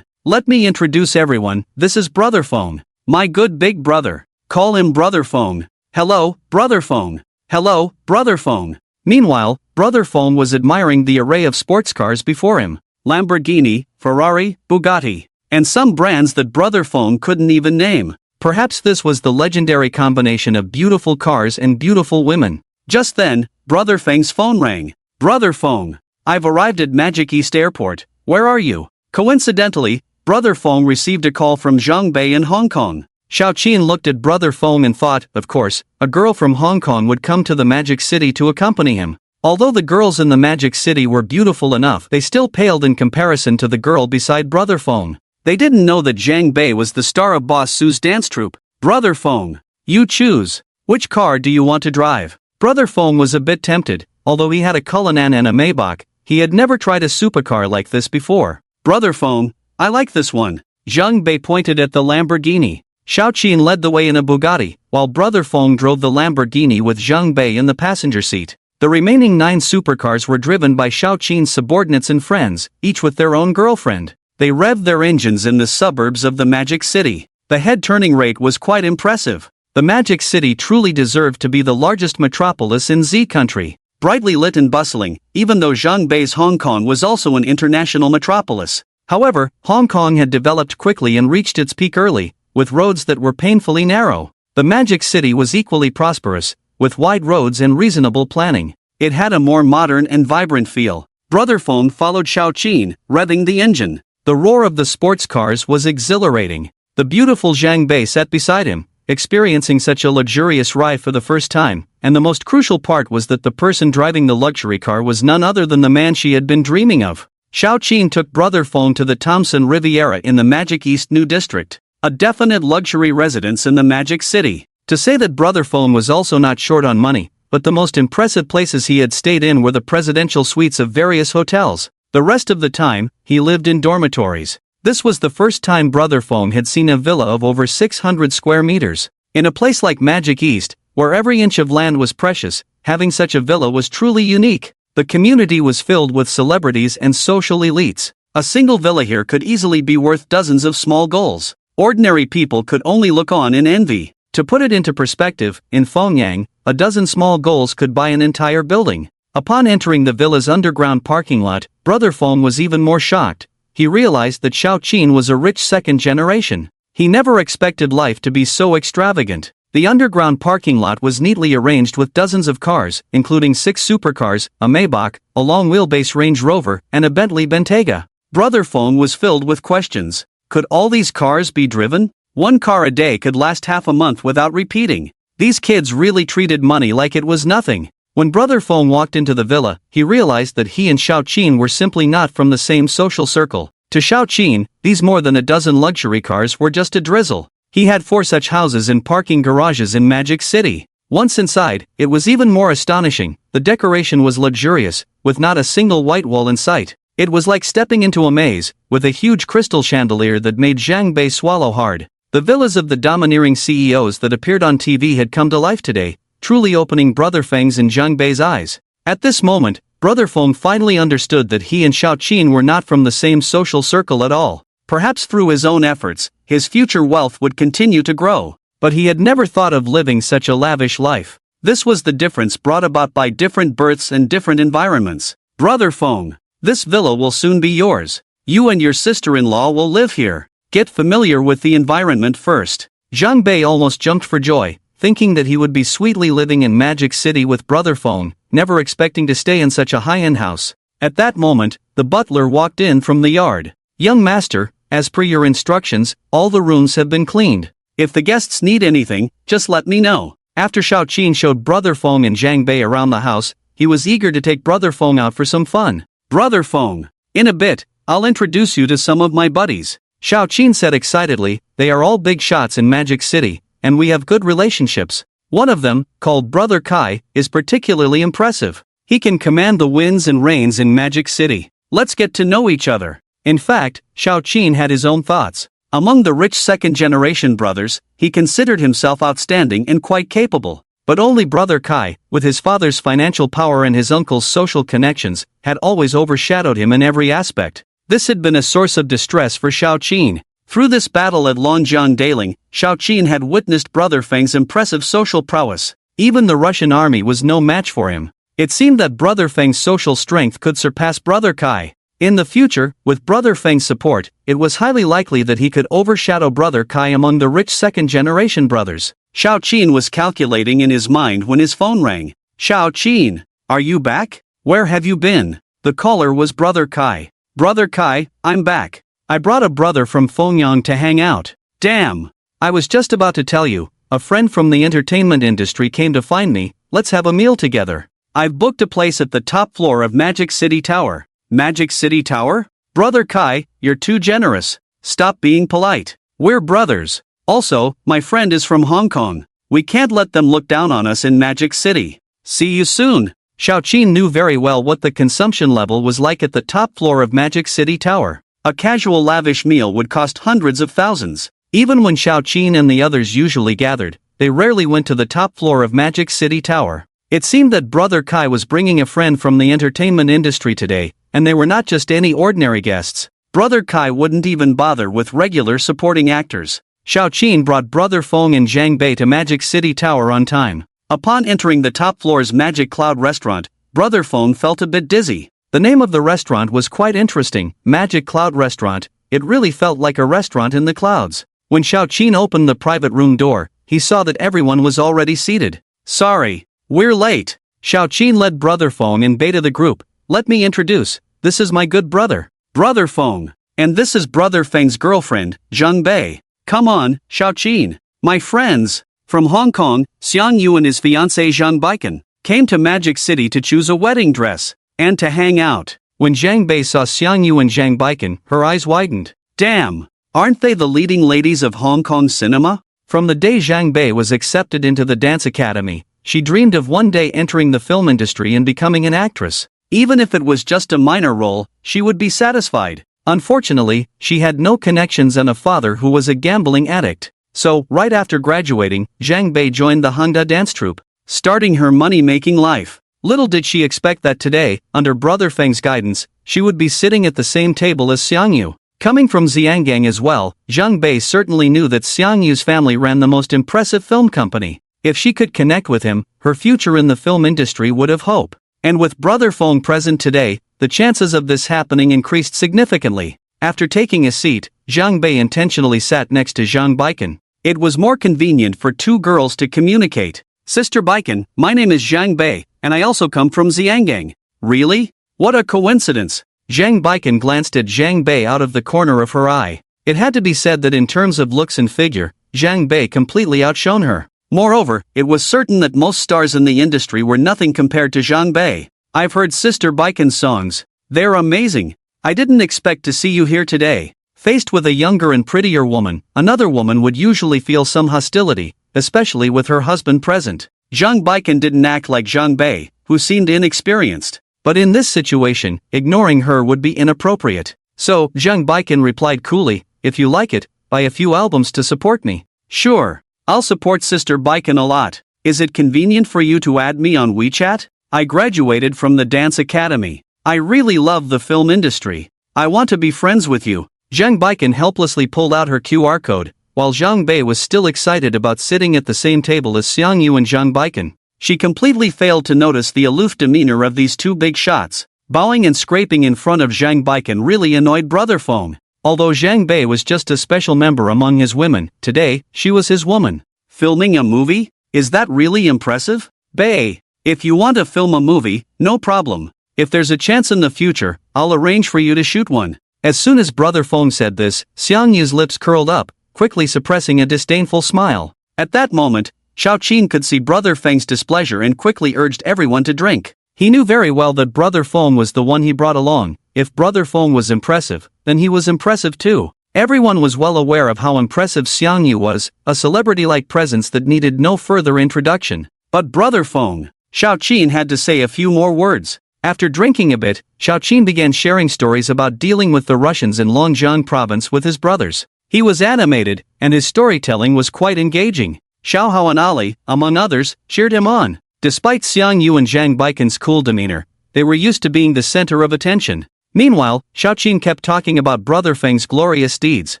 let me introduce everyone, this is Brother Feng, my good big brother. Call him Brother Feng. Hello, Brother Feng. Hello, Brother Feng. Meanwhile, Brother Feng was admiring the array of sports cars before him. Lamborghini, Ferrari, Bugatti. and some brands that Brother Feng couldn't even name. Perhaps this was the legendary combination of beautiful cars and beautiful women. Just then, Brother Feng's phone rang. Brother Feng, I've arrived at Magic East Airport. Where are you? Coincidentally, Brother Feng received a call from Zhang Bei in Hong Kong. Xiao Qin looked at Brother Feng and thought, of course, a girl from Hong Kong would come to the Magic City to accompany him. Although the girls in the Magic City were beautiful enough, they still paled in comparison to the girl beside Brother Feng. They didn't know that Zhang Bei was the star of Boss Su's dance troupe. Brother Feng, you choose. Which car do you want to drive? Brother Feng was a bit tempted. Although he had a Cullinan and a Maybach, he had never tried a supercar like this before. Brother Feng, I like this one. Zhang Bei pointed at the Lamborghini. Xiao Qin led the way in a Bugatti, while Brother Feng drove the Lamborghini with Zhang Bei in the passenger seat. The remaining 9 supercars were driven by Xiao Qin's subordinates and friends, each with their own girlfriend. They revved their engines in the suburbs of the Magic City. The head-turning rate was quite impressive. The Magic City truly deserved to be the largest metropolis in Z country. Brightly lit and bustling, even though Zhang Bei's Hong Kong was also an international metropolis. However, Hong Kong had developed quickly and reached its peak early, with roads that were painfully narrow. The Magic City was equally prosperous, with wide roads and reasonable planning. It had a more modern and vibrant feel. Brother Feng followed Xiao Qin, revving the engine. The roar of the sports cars was exhilarating. The beautiful Zhang Bei sat beside him, experiencing such a luxurious ride for the first time, and the most crucial part was that the person driving the luxury car was none other than the man she had been dreaming of. Xiao Qin took Brother Feng to the Thompson Riviera in the Magic East New District, a definite luxury residence in the Magic City. To say that Brother Feng was also not short on money, but the most impressive places he had stayed in were the presidential suites of various hotels. The rest of the time, he lived in dormitories. This was the first time Brother Feng had seen a villa of over 600 square meters. In a place like Magic East, where every inch of land was precious, having such a villa was truly unique. The community was filled with celebrities and social elites. A single villa here could easily be worth dozens of small goals. Ordinary people could only look on in envy. To put it into perspective, in Fengyang, a dozen small goals could buy an entire building. Upon entering the villa's underground parking lot, Brother Feng was even more shocked. He realized that Xiao Qin was a rich second generation. He never expected life to be so extravagant. The underground parking lot was neatly arranged with dozens of cars, including 6 supercars, a Maybach, a long-wheelbase Range Rover, and a Bentley Bentayga. Brother Feng was filled with questions. Could all these cars be driven? One car a day could last half a month without repeating. These kids really treated money like it was nothing. When Brother Feng walked into the villa, he realized that he and Xiao Qin were simply not from the same social circle. To Xiao Qin, these more than a dozen luxury cars were just a drizzle. He had 4 such houses in parking garages in Magic City. Once inside, it was even more astonishing. The decoration was luxurious, with not a single white wall in sight. It was like stepping into a maze, with a huge crystal chandelier that made Zhang Bei swallow hard. The villas of the domineering CEOs that appeared on TV had come to life today, truly opening Brother Feng's and Zhang Bei's eyes. At this moment, Brother Feng finally understood that he and Xiao Qin were not from the same social circle at all. Perhaps through his own efforts, his future wealth would continue to grow. But he had never thought of living such a lavish life. This was the difference brought about by different births and different environments. Brother Feng, this villa will soon be yours. You and your sister-in-law will live here. Get familiar with the environment first. Zhang Bei almost jumped for joy, thinking that he would be sweetly living in Magic City with Brother Feng, never expecting to stay in such a high-end house. At that moment, the butler walked in from the yard. "Young master, as per your instructions, all the rooms have been cleaned. If the guests need anything, just let me know." After Xiao Qin showed Brother Feng and Zhang Bei around the house, he was eager to take Brother Feng out for some fun. "Brother Feng, in a bit, I'll introduce you to some of my buddies," Xiao Qin said excitedly. "They are all big shots in Magic City, and we have good relationships. One of them, called Brother Kai, is particularly impressive. He can command the winds and rains in Magic City. Let's get to know each other." In fact, Xiao Qin had his own thoughts. Among the rich second-generation brothers, he considered himself outstanding and quite capable. But only Brother Kai, with his father's financial power and his uncle's social connections, had always overshadowed him in every aspect. This had been a source of distress for Xiao Qin. Through this battle at Longjiang Daling, Xiao Qin had witnessed Brother Feng's impressive social prowess. Even the Russian army was no match for him. It seemed that Brother Feng's social strength could surpass Brother Kai. In the future, with Brother Feng's support, it was highly likely that he could overshadow Brother Kai among the rich second-generation brothers. Xiao Qin was calculating in his mind when his phone rang. Xiao Qin, are you back? Where have you been? The caller was Brother Kai. Brother Kai, I'm back. I brought a brother from Fengyang to hang out. Damn. I was just about to tell you, a friend from the entertainment industry came to find me. Let's have a meal together. I've booked a place at the top floor of Magic City Tower. Magic City Tower? Brother Kai, you're too generous. Stop being polite. We're brothers. Also, my friend is from Hong Kong. We can't let them look down on us in Magic City. See you soon. Xiao Qin knew very well what the consumption level was like at the top floor of Magic City Tower. A casual lavish meal would cost hundreds of thousands. Even when Xiao Qin and the others usually gathered, they rarely went to the top floor of Magic City Tower. It seemed that Brother Kai was bringing a friend from the entertainment industry today, and they were not just any ordinary guests. Brother Kai wouldn't even bother with regular supporting actors. Xiao Qin brought Brother Feng and Zhang Bei to Magic City Tower on time. Upon entering the top floor's Magic Cloud restaurant, Brother Feng felt a bit dizzy. The name of the restaurant was quite interesting, Magic Cloud Restaurant. It really felt like a restaurant in the clouds. When Xiao Qin opened the private room door, he saw that everyone was already seated. Sorry, we're late. Xiao Qin led Brother Feng and Bei to the group. Let me introduce, this is my good brother, Brother Feng. And this is Brother Feng's girlfriend, Zhang Bei. Come on, Xiao Qin. My friends. From Hong Kong, Xiang Yu and his fiancée Zhang Baiken came to Magic City to choose a wedding dress and to hang out. When Zhang Bei saw Xiang Yu and Zhang Baiken, her eyes widened. Damn, aren't they the leading ladies of Hong Kong cinema? From the day Zhang Bei was accepted into the dance academy, she dreamed of one day entering the film industry and becoming an actress. Even if it was just a minor role, she would be satisfied. Unfortunately, she had no connections and a father who was a gambling addict. So, right after graduating, Zhang Bei joined the Hangda dance troupe, starting her money-making life. Little did she expect that today, under Brother Feng's guidance, she would be sitting at the same table as Xiang Yu. Coming from Xiangang as well, Zhang Bei certainly knew that Xiang Yu's family ran the most impressive film company. If she could connect with him, her future in the film industry would have hope. And with Brother Feng present today, the chances of this happening increased significantly. After taking a seat, Zhang Bei intentionally sat next to Zhang Baiken. It was more convenient for two girls to communicate. Sister Baiken, my name is Zhang Bei, and I also come from Xiangang. Really? What a coincidence. Zhang Baiken glanced at Zhang Bei out of the corner of her eye. It had to be said that in terms of looks and figure, Zhang Bei completely outshone her. Moreover, it was certain that most stars in the industry were nothing compared to Zhang Bei. I've heard Sister Baiken's songs. They're amazing. I didn't expect to see you here today. Faced with a younger and prettier woman, another woman would usually feel some hostility, especially with her husband present. Zhang Baiken didn't act like Zhang Bei, who seemed inexperienced. But in this situation, ignoring her would be inappropriate. So, Zhang Baiken replied coolly, if you like it, buy a few albums to support me. Sure. I'll support Sister Baiken a lot. Is it convenient for you to add me on WeChat? I graduated from the dance academy. I really love the film industry. I want to be friends with you. Zhang Baiken helplessly pulled out her QR code, while Zhang Bei was still excited about sitting at the same table as Xiang Yu and Zhang Baiken. She completely failed to notice the aloof demeanor of these two big shots. Bowing and scraping in front of Zhang Baiken really annoyed Brother Feng. Although Zhang Bei was just a special member among his women, today, she was his woman. Filming a movie? Is that really impressive? Bei, if you want to film a movie, no problem. If there's a chance in the future, I'll arrange for you to shoot one. As soon as Brother Feng said this, Xiang Yu's lips curled up, quickly suppressing a disdainful smile. At that moment, Xiao Qin could see Brother Feng's displeasure and quickly urged everyone to drink. He knew very well that Brother Feng was the one he brought along. If Brother Feng was impressive, then he was impressive too. Everyone was well aware of how impressive Xiang Yu was, a celebrity-like presence that needed no further introduction. But Brother Feng, Xiao Qin had to say a few more words. After drinking a bit, Xiao Qin began sharing stories about dealing with the Russians in Longjiang province with his brothers. He was animated, and his storytelling was quite engaging. Xiao Hao and Ali, among others, cheered him on. Despite Xiang Yu and Zhang Baiken's cool demeanor, they were used to being the center of attention. Meanwhile, Xiao Qin kept talking about Brother Feng's glorious deeds.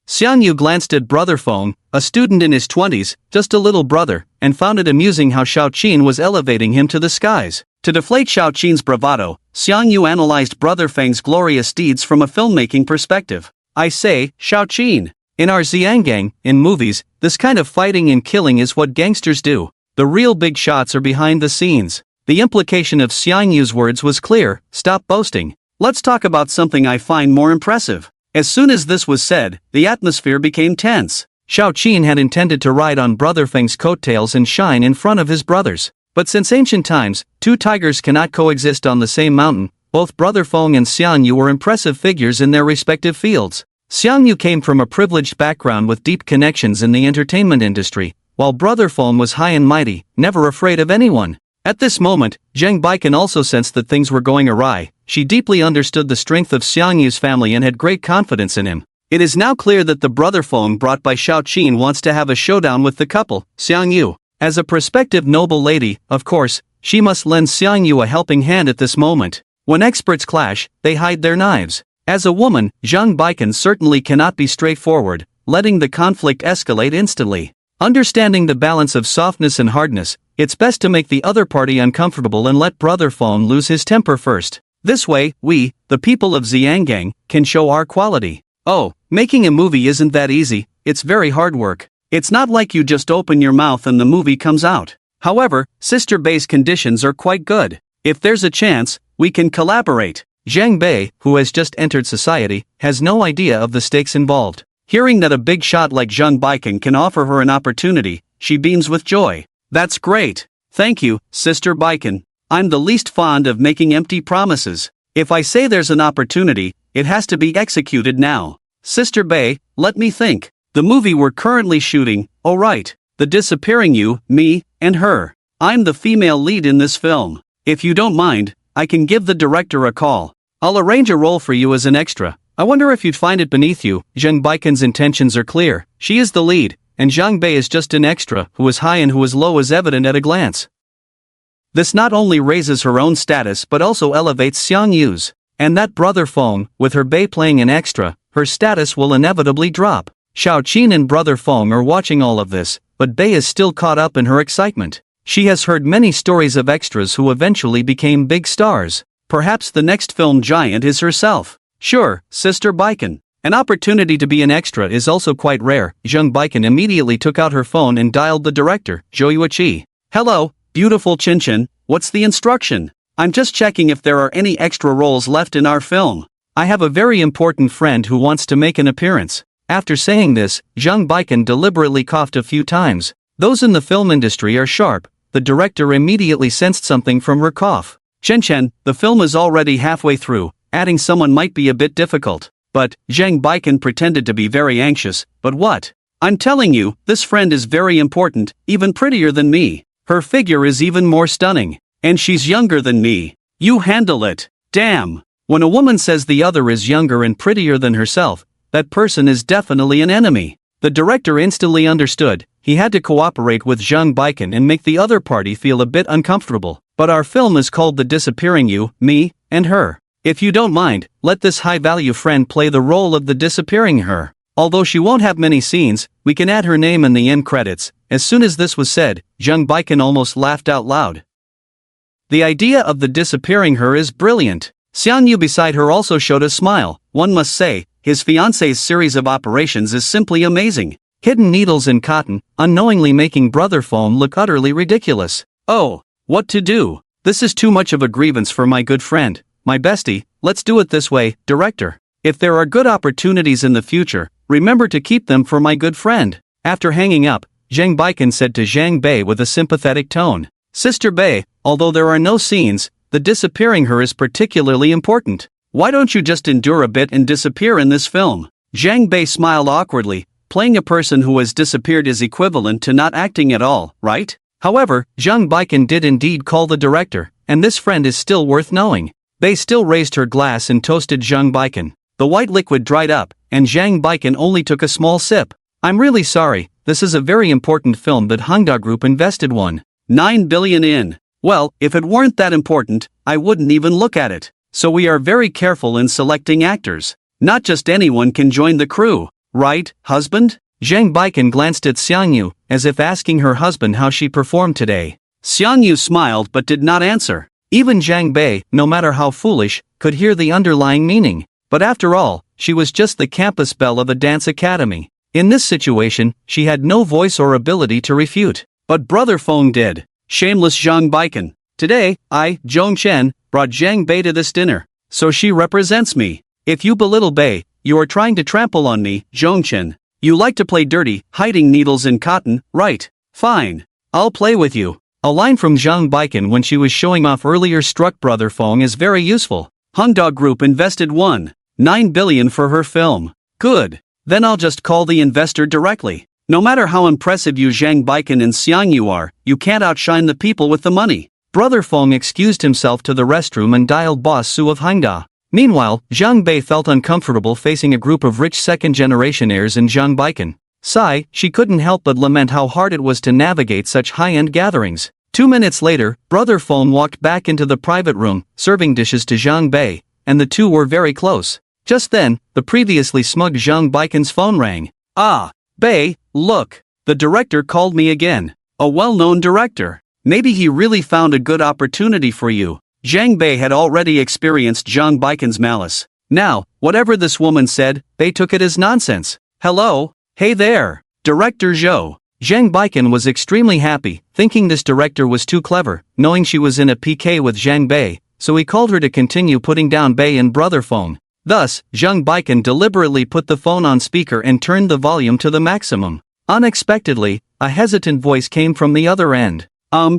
Xiang Yu glanced at Brother Feng, a student in his 20s, just a little brother, and found it amusing how Xiao Qin was elevating him to the skies. To deflate Xiao Qin's bravado, Xiang Yu analyzed Brother Feng's glorious deeds from a filmmaking perspective. I say, Xiao Qin. In our Xiangang, in movies, this kind of fighting and killing is what gangsters do. The real big shots are behind the scenes. The implication of Xiang Yu's words was clear: stop boasting. Let's talk about something I find more impressive. As soon as this was said, the atmosphere became tense. Xiao Qin had intended to ride on Brother Feng's coattails and shine in front of his brothers. But since ancient times, two tigers cannot coexist on the same mountain. Both Brother Feng and Xiang Yu were impressive figures in their respective fields. Xiang Yu came from a privileged background with deep connections in the entertainment industry, while Brother Feng was high and mighty, never afraid of anyone. At this moment, Zhang Baikan also sensed that things were going awry. She deeply understood the strength of Xiang Yu's family and had great confidence in him. It is now clear that the Brother Feng brought by Xiao Qin wants to have a showdown with the couple, Xiang Yu. As a prospective noble lady, of course, she must lend Xiang Yu a helping hand at this moment. When experts clash, they hide their knives. As a woman, Zhang Baikan certainly cannot be straightforward, letting the conflict escalate instantly. Understanding the balance of softness and hardness, it's best to make the other party uncomfortable and let Brother Feng lose his temper first. This way, we, the people of Xiangang, can show our quality. Oh, making a movie isn't that easy, it's very hard work. It's not like you just open your mouth and the movie comes out. However, Sister Bei's conditions are quite good. If there's a chance, we can collaborate. Zhang Bei, who has just entered society, has no idea of the stakes involved. Hearing that a big shot like Zhang Baikan can offer her an opportunity, she beams with joy. That's great. Thank you, Sister Baikan. I'm the least fond of making empty promises. If I say there's an opportunity, it has to be executed now. Sister Bei, let me think. The movie we're currently shooting, oh right, The Disappearing You, Me, and Her. I'm the female lead in this film. If you don't mind, I can give the director a call. I'll arrange a role for you as an extra. I wonder if you'd find it beneath you. Zhang Baikan's intentions are clear. She is the lead, and Zhang Bei is just an extra, who is high and who is low is evident at a glance. This not only raises her own status but also elevates Xiang Yu's. And that Brother Feng, with her Bei playing an extra, her status will inevitably drop. Xiao Qin and Brother Feng are watching all of this, but Bei is still caught up in her excitement. She has heard many stories of extras who eventually became big stars. Perhaps the next film giant is herself. Sure, Sister Baikan. An opportunity to be an extra is also quite rare. Zhang Baikan immediately took out her phone and dialed the director, Zhou Yueqi. Hello, beautiful Qinchin, what's the instruction? I'm just checking if there are any extra roles left in our film. I have a very important friend who wants to make an appearance. After saying this, Zhang Baikan deliberately coughed a few times. Those in the film industry are sharp. The director immediately sensed something from her cough. Chen, the film is already halfway through. Adding someone might be a bit difficult. But, Zhang Baikan pretended to be very anxious. But what? I'm telling you, this friend is very important, even prettier than me. Her figure is even more stunning. And she's younger than me. You handle it. Damn. When a woman says the other is younger and prettier than herself, that person is definitely an enemy. The director instantly understood. He had to cooperate with Zhang Baikan and make the other party feel a bit uncomfortable. But our film is called The Disappearing You, Me, and Her. If you don't mind, let this high-value friend play the role of the disappearing her. Although she won't have many scenes, we can add her name in the end credits. As soon as this was said, Zhang Baikan almost laughed out loud. The idea of the disappearing her is brilliant. Xiang Yu beside her also showed a smile. One must say, his fiancé's series of operations is simply amazing. Hidden needles in cotton, unknowingly making Brother Feng look utterly ridiculous. Oh, what to do? This is too much of a grievance for my good friend. My bestie, let's do it this way, director. If there are good opportunities in the future, remember to keep them for my good friend. After hanging up, Zhang Baikan said to Zhang Bei with a sympathetic tone. Sister Bei, although there are no scenes, the disappearing her is particularly important. Why don't you just endure a bit and disappear in this film? Zhang Bei smiled awkwardly. Playing a person who has disappeared is equivalent to not acting at all, right? However, Zhang Baikan did indeed call the director, and this friend is still worth knowing. Bei still raised her glass and toasted Zhang Baikan. The white liquid dried up, and Zhang Baikan only took a small sip. I'm really sorry, this is a very important film that Hongda Group invested 1.9 billion in. Well, if it weren't that important, I wouldn't even look at it. So we are very careful in selecting actors. Not just anyone can join the crew, right, husband? Zhang Baikan glanced at Xiang Yu, as if asking her husband how she performed today. Xiang Yu smiled but did not answer. Even Zhang Bei, no matter how foolish, could hear the underlying meaning. But after all, she was just the campus belle of a dance academy. In this situation, she had no voice or ability to refute. But Brother Feng did. Shameless Zhang Baiken. Today, I, Zhong Chen, brought Zhang Bei to this dinner. So she represents me. If you belittle Bei, you are trying to trample on me, Zhong Chen. You like to play dirty, hiding needles in cotton, right? Fine. I'll play with you. A line from Zhang Baiken when she was showing off earlier struck Brother Feng is very useful. Hongda Group invested 1.9 billion for her film. Good. Then I'll just call the investor directly. No matter how impressive you Zhang Baiken and Xiang Yu are, you can't outshine the people with the money. Brother Feng excused himself to the restroom and dialed Boss Su of Hongda. Meanwhile, Zhang Bei felt uncomfortable facing a group of rich second-generation heirs in Zhang Baiken. Sigh, she couldn't help but lament how hard it was to navigate such high-end gatherings. 2 minutes later, Brother Feng walked back into the private room, serving dishes to Zhang Bei, and the two were very close. Just then, the previously smug Zhang Baiken's phone rang. Ah, Bei, look. The director called me again. A well-known director. Maybe he really found a good opportunity for you. Zhang Bei had already experienced Zhang Baiken's malice. Now, whatever this woman said, Bei took it as nonsense. Hello? Hey there, Director Zhou. Zhang Baiken was extremely happy, thinking this director was too clever, knowing she was in a PK with Zhang Bei, so he called her to continue putting down Bei and Brother Feng. Thus, Zhang Baiken deliberately put the phone on speaker and turned the volume to the maximum. Unexpectedly, a hesitant voice came from the other end.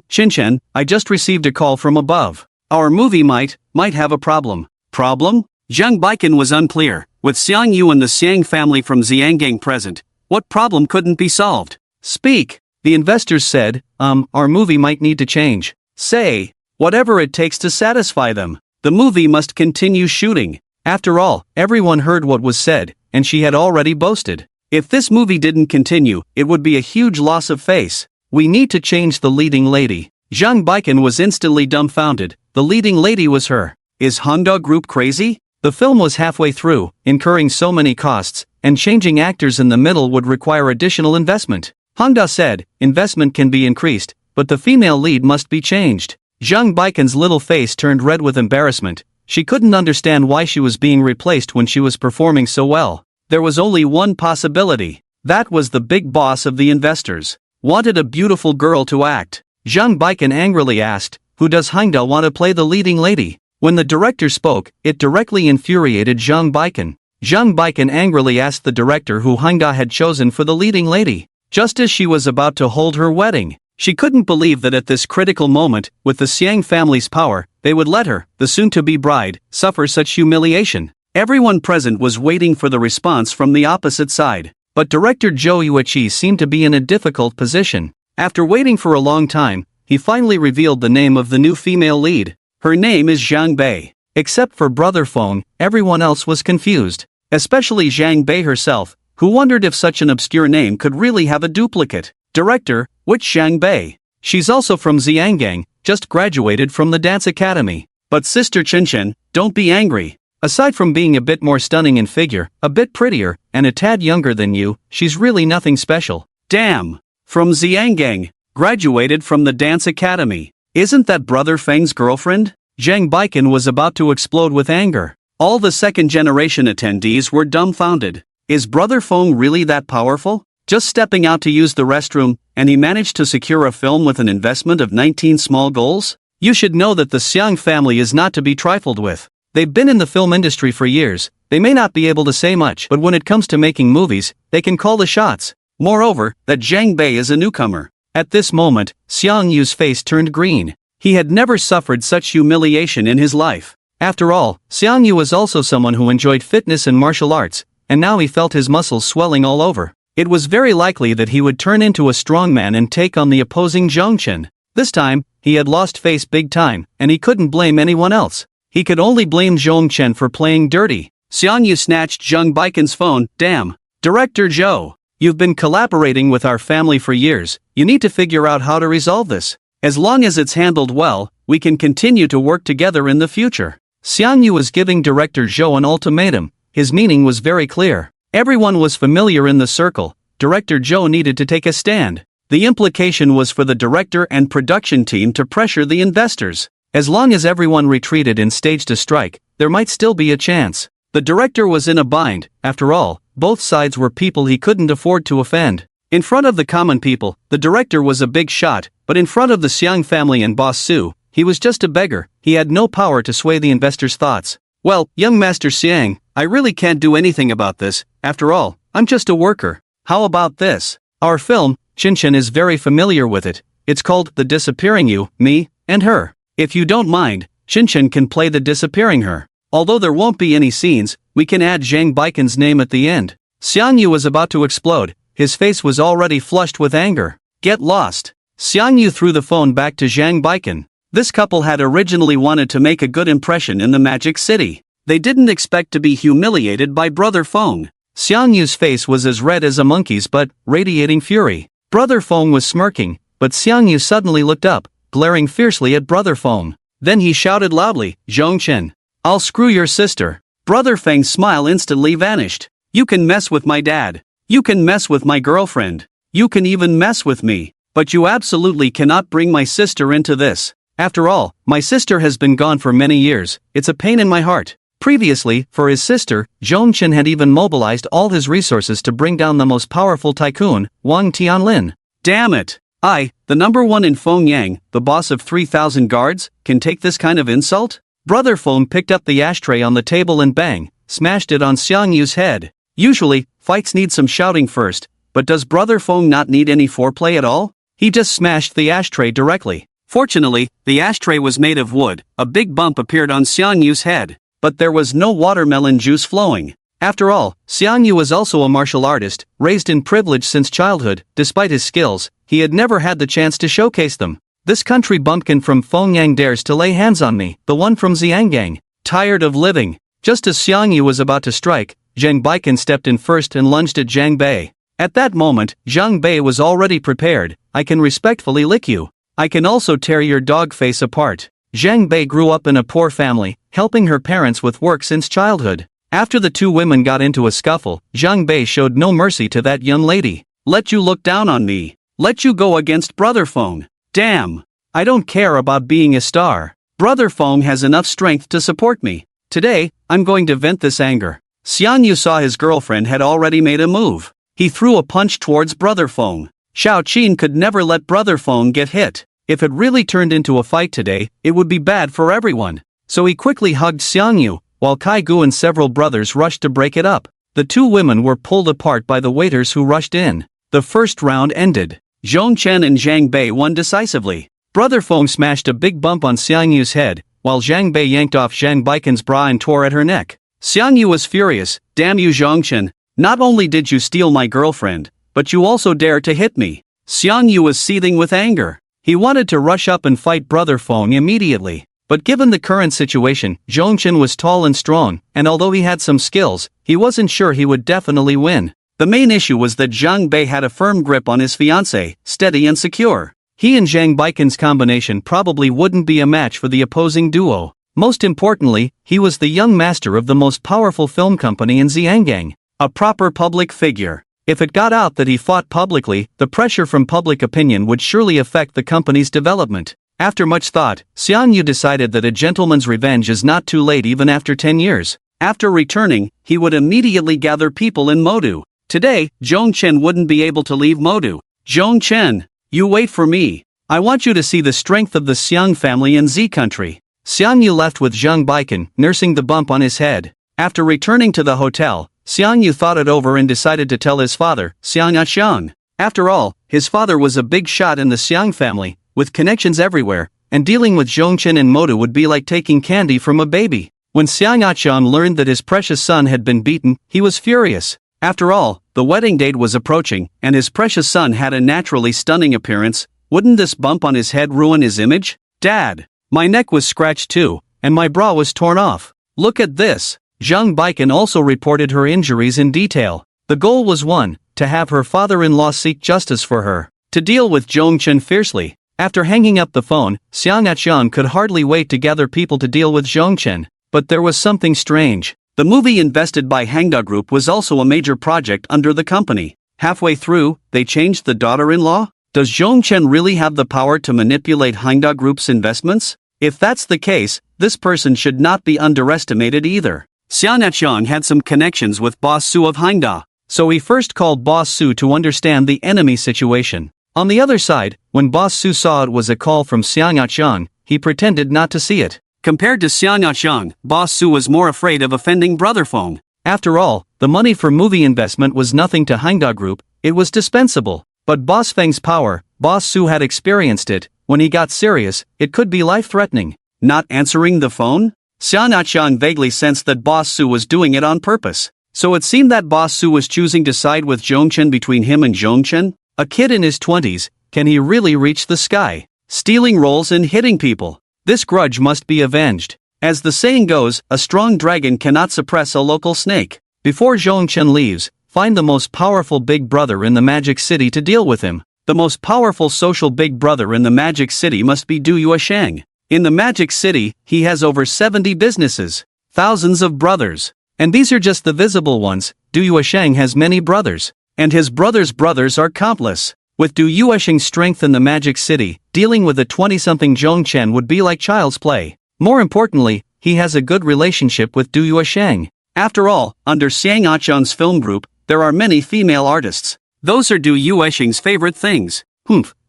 Chen, I just received a call from above. Our movie might have a problem. Problem? Zhang Baiken was unclear. With Xiang Yu and the Xiang family from Xiangang present, what problem couldn't be solved? Speak. The investors said, our movie might need to change. Say, whatever it takes to satisfy them. The movie must continue shooting. After all, everyone heard what was said, and she had already boasted. If this movie didn't continue, it would be a huge loss of face. We need to change the leading lady. Zhang Baiken was instantly dumbfounded. The leading lady was her. Is Hongda Group crazy? The film was halfway through, incurring so many costs, and changing actors in the middle would require additional investment. Hongda said, investment can be increased, but the female lead must be changed. Zhang Baiken's little face turned red with embarrassment. She couldn't understand why she was being replaced when she was performing so well. There was only one possibility. That was the big boss of the investors. Wanted a beautiful girl to act. Zhang Baiken angrily asked, who does Hongda want to play the leading lady? When the director spoke, it directly infuriated Zhang Baiken. Zhang Baiken angrily asked the director who Hongda had chosen for the leading lady. Just as she was about to hold her wedding, she couldn't believe that at this critical moment, with the Xiang family's power, they would let her, the soon-to-be bride, suffer such humiliation. Everyone present was waiting for the response from the opposite side. But director Zhou Yueqi seemed to be in a difficult position. After waiting for a long time, he finally revealed the name of the new female lead. Her name is Zhang Bei. Except for Brother Feng, everyone else was confused. Especially Zhang Bei herself, who wondered if such an obscure name could really have a duplicate. Director, which Zhang Bei? She's also from Xiangang, just graduated from the dance academy. But Sister Chen, don't be angry. Aside from being a bit more stunning in figure, a bit prettier, and a tad younger than you, she's really nothing special. Damn! From Xiangang, graduated from the dance academy. Isn't that Brother Feng's girlfriend? Zhang Baiken was about to explode with anger. All the second-generation attendees were dumbfounded. Is Brother Feng really that powerful? Just stepping out to use the restroom, and he managed to secure a film with an investment of 19 small goals? You should know that the Xiang family is not to be trifled with. They've been in the film industry for years. They may not be able to say much, but when it comes to making movies, they can call the shots. Moreover, that Zhang Bei is a newcomer. At this moment, Xiang Yu's face turned green. He had never suffered such humiliation in his life. After all, Xiang Yu was also someone who enjoyed fitness and martial arts, and now he felt his muscles swelling all over. It was very likely that he would turn into a strongman and take on the opposing Zhong Chen. This time, he had lost face big time, and he couldn't blame anyone else. He could only blame Zhong Chen for playing dirty. Xiang Yu snatched Zhang Baiken's phone. Damn. Director Zhou, you've been collaborating with our family for years. You need to figure out how to resolve this. As long as it's handled well, we can continue to work together in the future. Xiang Yu was giving Director Zhou an ultimatum. His meaning was very clear. Everyone was familiar in the circle. Director Zhou needed to take a stand. The implication was for the director and production team to pressure the investors. As long as everyone retreated and staged a strike, there might still be a chance. The director was in a bind. After all, both sides were people he couldn't afford to offend. In front of the common people, the director was a big shot, but in front of the Xiang family and Boss Su, he was just a beggar. He had no power to sway the investors' thoughts. Well, young Master Xiang, I really can't do anything about this. After all, I'm just a worker. How about this? Our film, Qinshan is very familiar with it. It's called The Disappearing You, Me, and Her. If you don't mind, Qinshan can play the disappearing her. Although there won't be any scenes, we can add Zhang Baiken's name at the end. Xiang Yu was about to explode. His face was already flushed with anger. Get lost. Xiang Yu threw the phone back to Zhang Baiken. This couple had originally wanted to make a good impression in the Magic City. They didn't expect to be humiliated by Brother Feng. Xiang Yu's face was as red as a monkey's but radiating fury. Brother Feng was smirking, but Xiang Yu suddenly looked up, glaring fiercely at Brother Feng. Then he shouted loudly, Zhongchen, I'll screw your sister. Brother Feng's smile instantly vanished. You can mess with my dad. You can mess with my girlfriend. You can even mess with me. But you absolutely cannot bring my sister into this. After all, my sister has been gone for many years. It's a pain in my heart. Previously, for his sister, Zhongchen had even mobilized all his resources to bring down the most powerful tycoon, Wang Tianlin. Damn it! I, the number one in Fengyang, the boss of 3,000 guards, can take this kind of insult? Brother Feng picked up the ashtray on the table and bang, smashed it on Xiang Yu's head. Usually, fights need some shouting first, but does Brother Feng not need any foreplay at all? He just smashed the ashtray directly. Fortunately, the ashtray was made of wood. A big bump appeared on Xiang Yu's head. But there was no watermelon juice flowing. After all, Xiang Yu was also a martial artist, raised in privilege since childhood. Despite his skills, he had never had the chance to showcase them. This country bumpkin from Fengyang dares to lay hands on me, the one from Xiangang. Tired of living. Just as Xiang Yu was about to strike, Zhang Baiken stepped in first and lunged at Zhang Bei. At that moment, Zhang Bei was already prepared. I can respectfully lick you. I can also tear your dog face apart. Zhang Bei grew up in a poor family, helping her parents with work since childhood. After the two women got into a scuffle, Zhang Bei showed no mercy to that young lady. Let you look down on me. Let you go against Brother Feng. Damn. I don't care about being a star. Brother Feng has enough strength to support me. Today, I'm going to vent this anger. Xiang Yu saw his girlfriend had already made a move. He threw a punch towards Brother Feng. Xiao Qin could never let Brother Feng get hit. If it really turned into a fight today, it would be bad for everyone. So he quickly hugged Xiang Yu, while Kai Gu and several brothers rushed to break it up. The two women were pulled apart by the waiters who rushed in. The first round ended. Zhongchen and Zhang Bei won decisively. Brother Feng smashed a big bump on Xiang Yu's head, while Zhang Bei yanked off Zhang Baiken's bra and tore at her neck. Xiang Yu was furious. Damn you Zhongchen. Not only did you steal my girlfriend, but you also dared to hit me. Xiang Yu was seething with anger. He wanted to rush up and fight Brother Feng immediately. But given the current situation, Zhongchen was tall and strong, and although he had some skills, he wasn't sure he would definitely win. The main issue was that Zhang Bei had a firm grip on his fiancée, steady and secure. He and Zhang Baiken's combination probably wouldn't be a match for the opposing duo. Most importantly, he was the young master of the most powerful film company in Xiangang, a proper public figure. If it got out that he fought publicly, the pressure from public opinion would surely affect the company's development. After much thought, Xiang Yu decided that a gentleman's revenge is not too late even after 10 years. After returning, he would immediately gather people in Modu. Today, Zhongchen wouldn't be able to leave Modu. Zhongchen, you wait for me. I want you to see the strength of the Xiang family in Z country. Xiang Yu left with Zhang Baiken, nursing the bump on his head. After returning to the hotel, Xiang Yu thought it over and decided to tell his father, Xiang Aqiang. After all, his father was a big shot in the Xiang family, with connections everywhere, and dealing with Zhongchen and Modu would be like taking candy from a baby. When Xiang Aqiang learned that his precious son had been beaten, he was furious. After all, the wedding date was approaching, and his precious son had a naturally stunning appearance. Wouldn't this bump on his head ruin his image? Dad, my neck was scratched too, and my bra was torn off. Look at this. Zhang Baiken also reported her injuries in detail. The goal was one, to have her father-in-law seek justice for her, to deal with Zhongchen fiercely. After hanging up the phone, Xiang Aqiang could hardly wait to gather people to deal with Zhongchen. But there was something strange. The movie invested by Hangda Group was also a major project under the company. Halfway through, they changed the daughter-in-law? Does Zhongchen really have the power to manipulate Hangda Group's investments? If that's the case, this person should not be underestimated either. Xianachang had some connections with Boss Su of Hangda, so he first called Boss Su to understand the enemy situation. On the other side, when Boss Su saw it was a call from Xianachang, he pretended not to see it. Compared to Xianachang, Boss Su was more afraid of offending Brother Feng. After all, the money for movie investment was nothing to Hangda Group, it was dispensable. But Boss Feng's power, Boss Su had experienced it. When he got serious, it could be life-threatening. Not answering the phone? Xianachang vaguely sensed that Boss Su was doing it on purpose. So it seemed that Boss Su was choosing to side with Zhongchen. Between him and Zhongchen, a kid in his 20s, can he really reach the sky? Stealing rolls and hitting people. This grudge must be avenged. As the saying goes, a strong dragon cannot suppress a local snake. Before Zhongchen leaves, find the most powerful big brother in the Magic City to deal with him. The most powerful social big brother in the Magic City must be Du Yuesheng. In the Magic City, he has over 70 businesses, thousands of brothers. And these are just the visible ones. Du Yuesheng has many brothers. And his brothers' brothers are countless. With Du Yuesheng's strength in the Magic City, dealing with a 20-something Zhongchen would be like child's play. More importantly, he has a good relationship with Du Yuesheng. After all, under Xianachang's film group, there are many female artists. Those are Du Yuesheng's favorite things.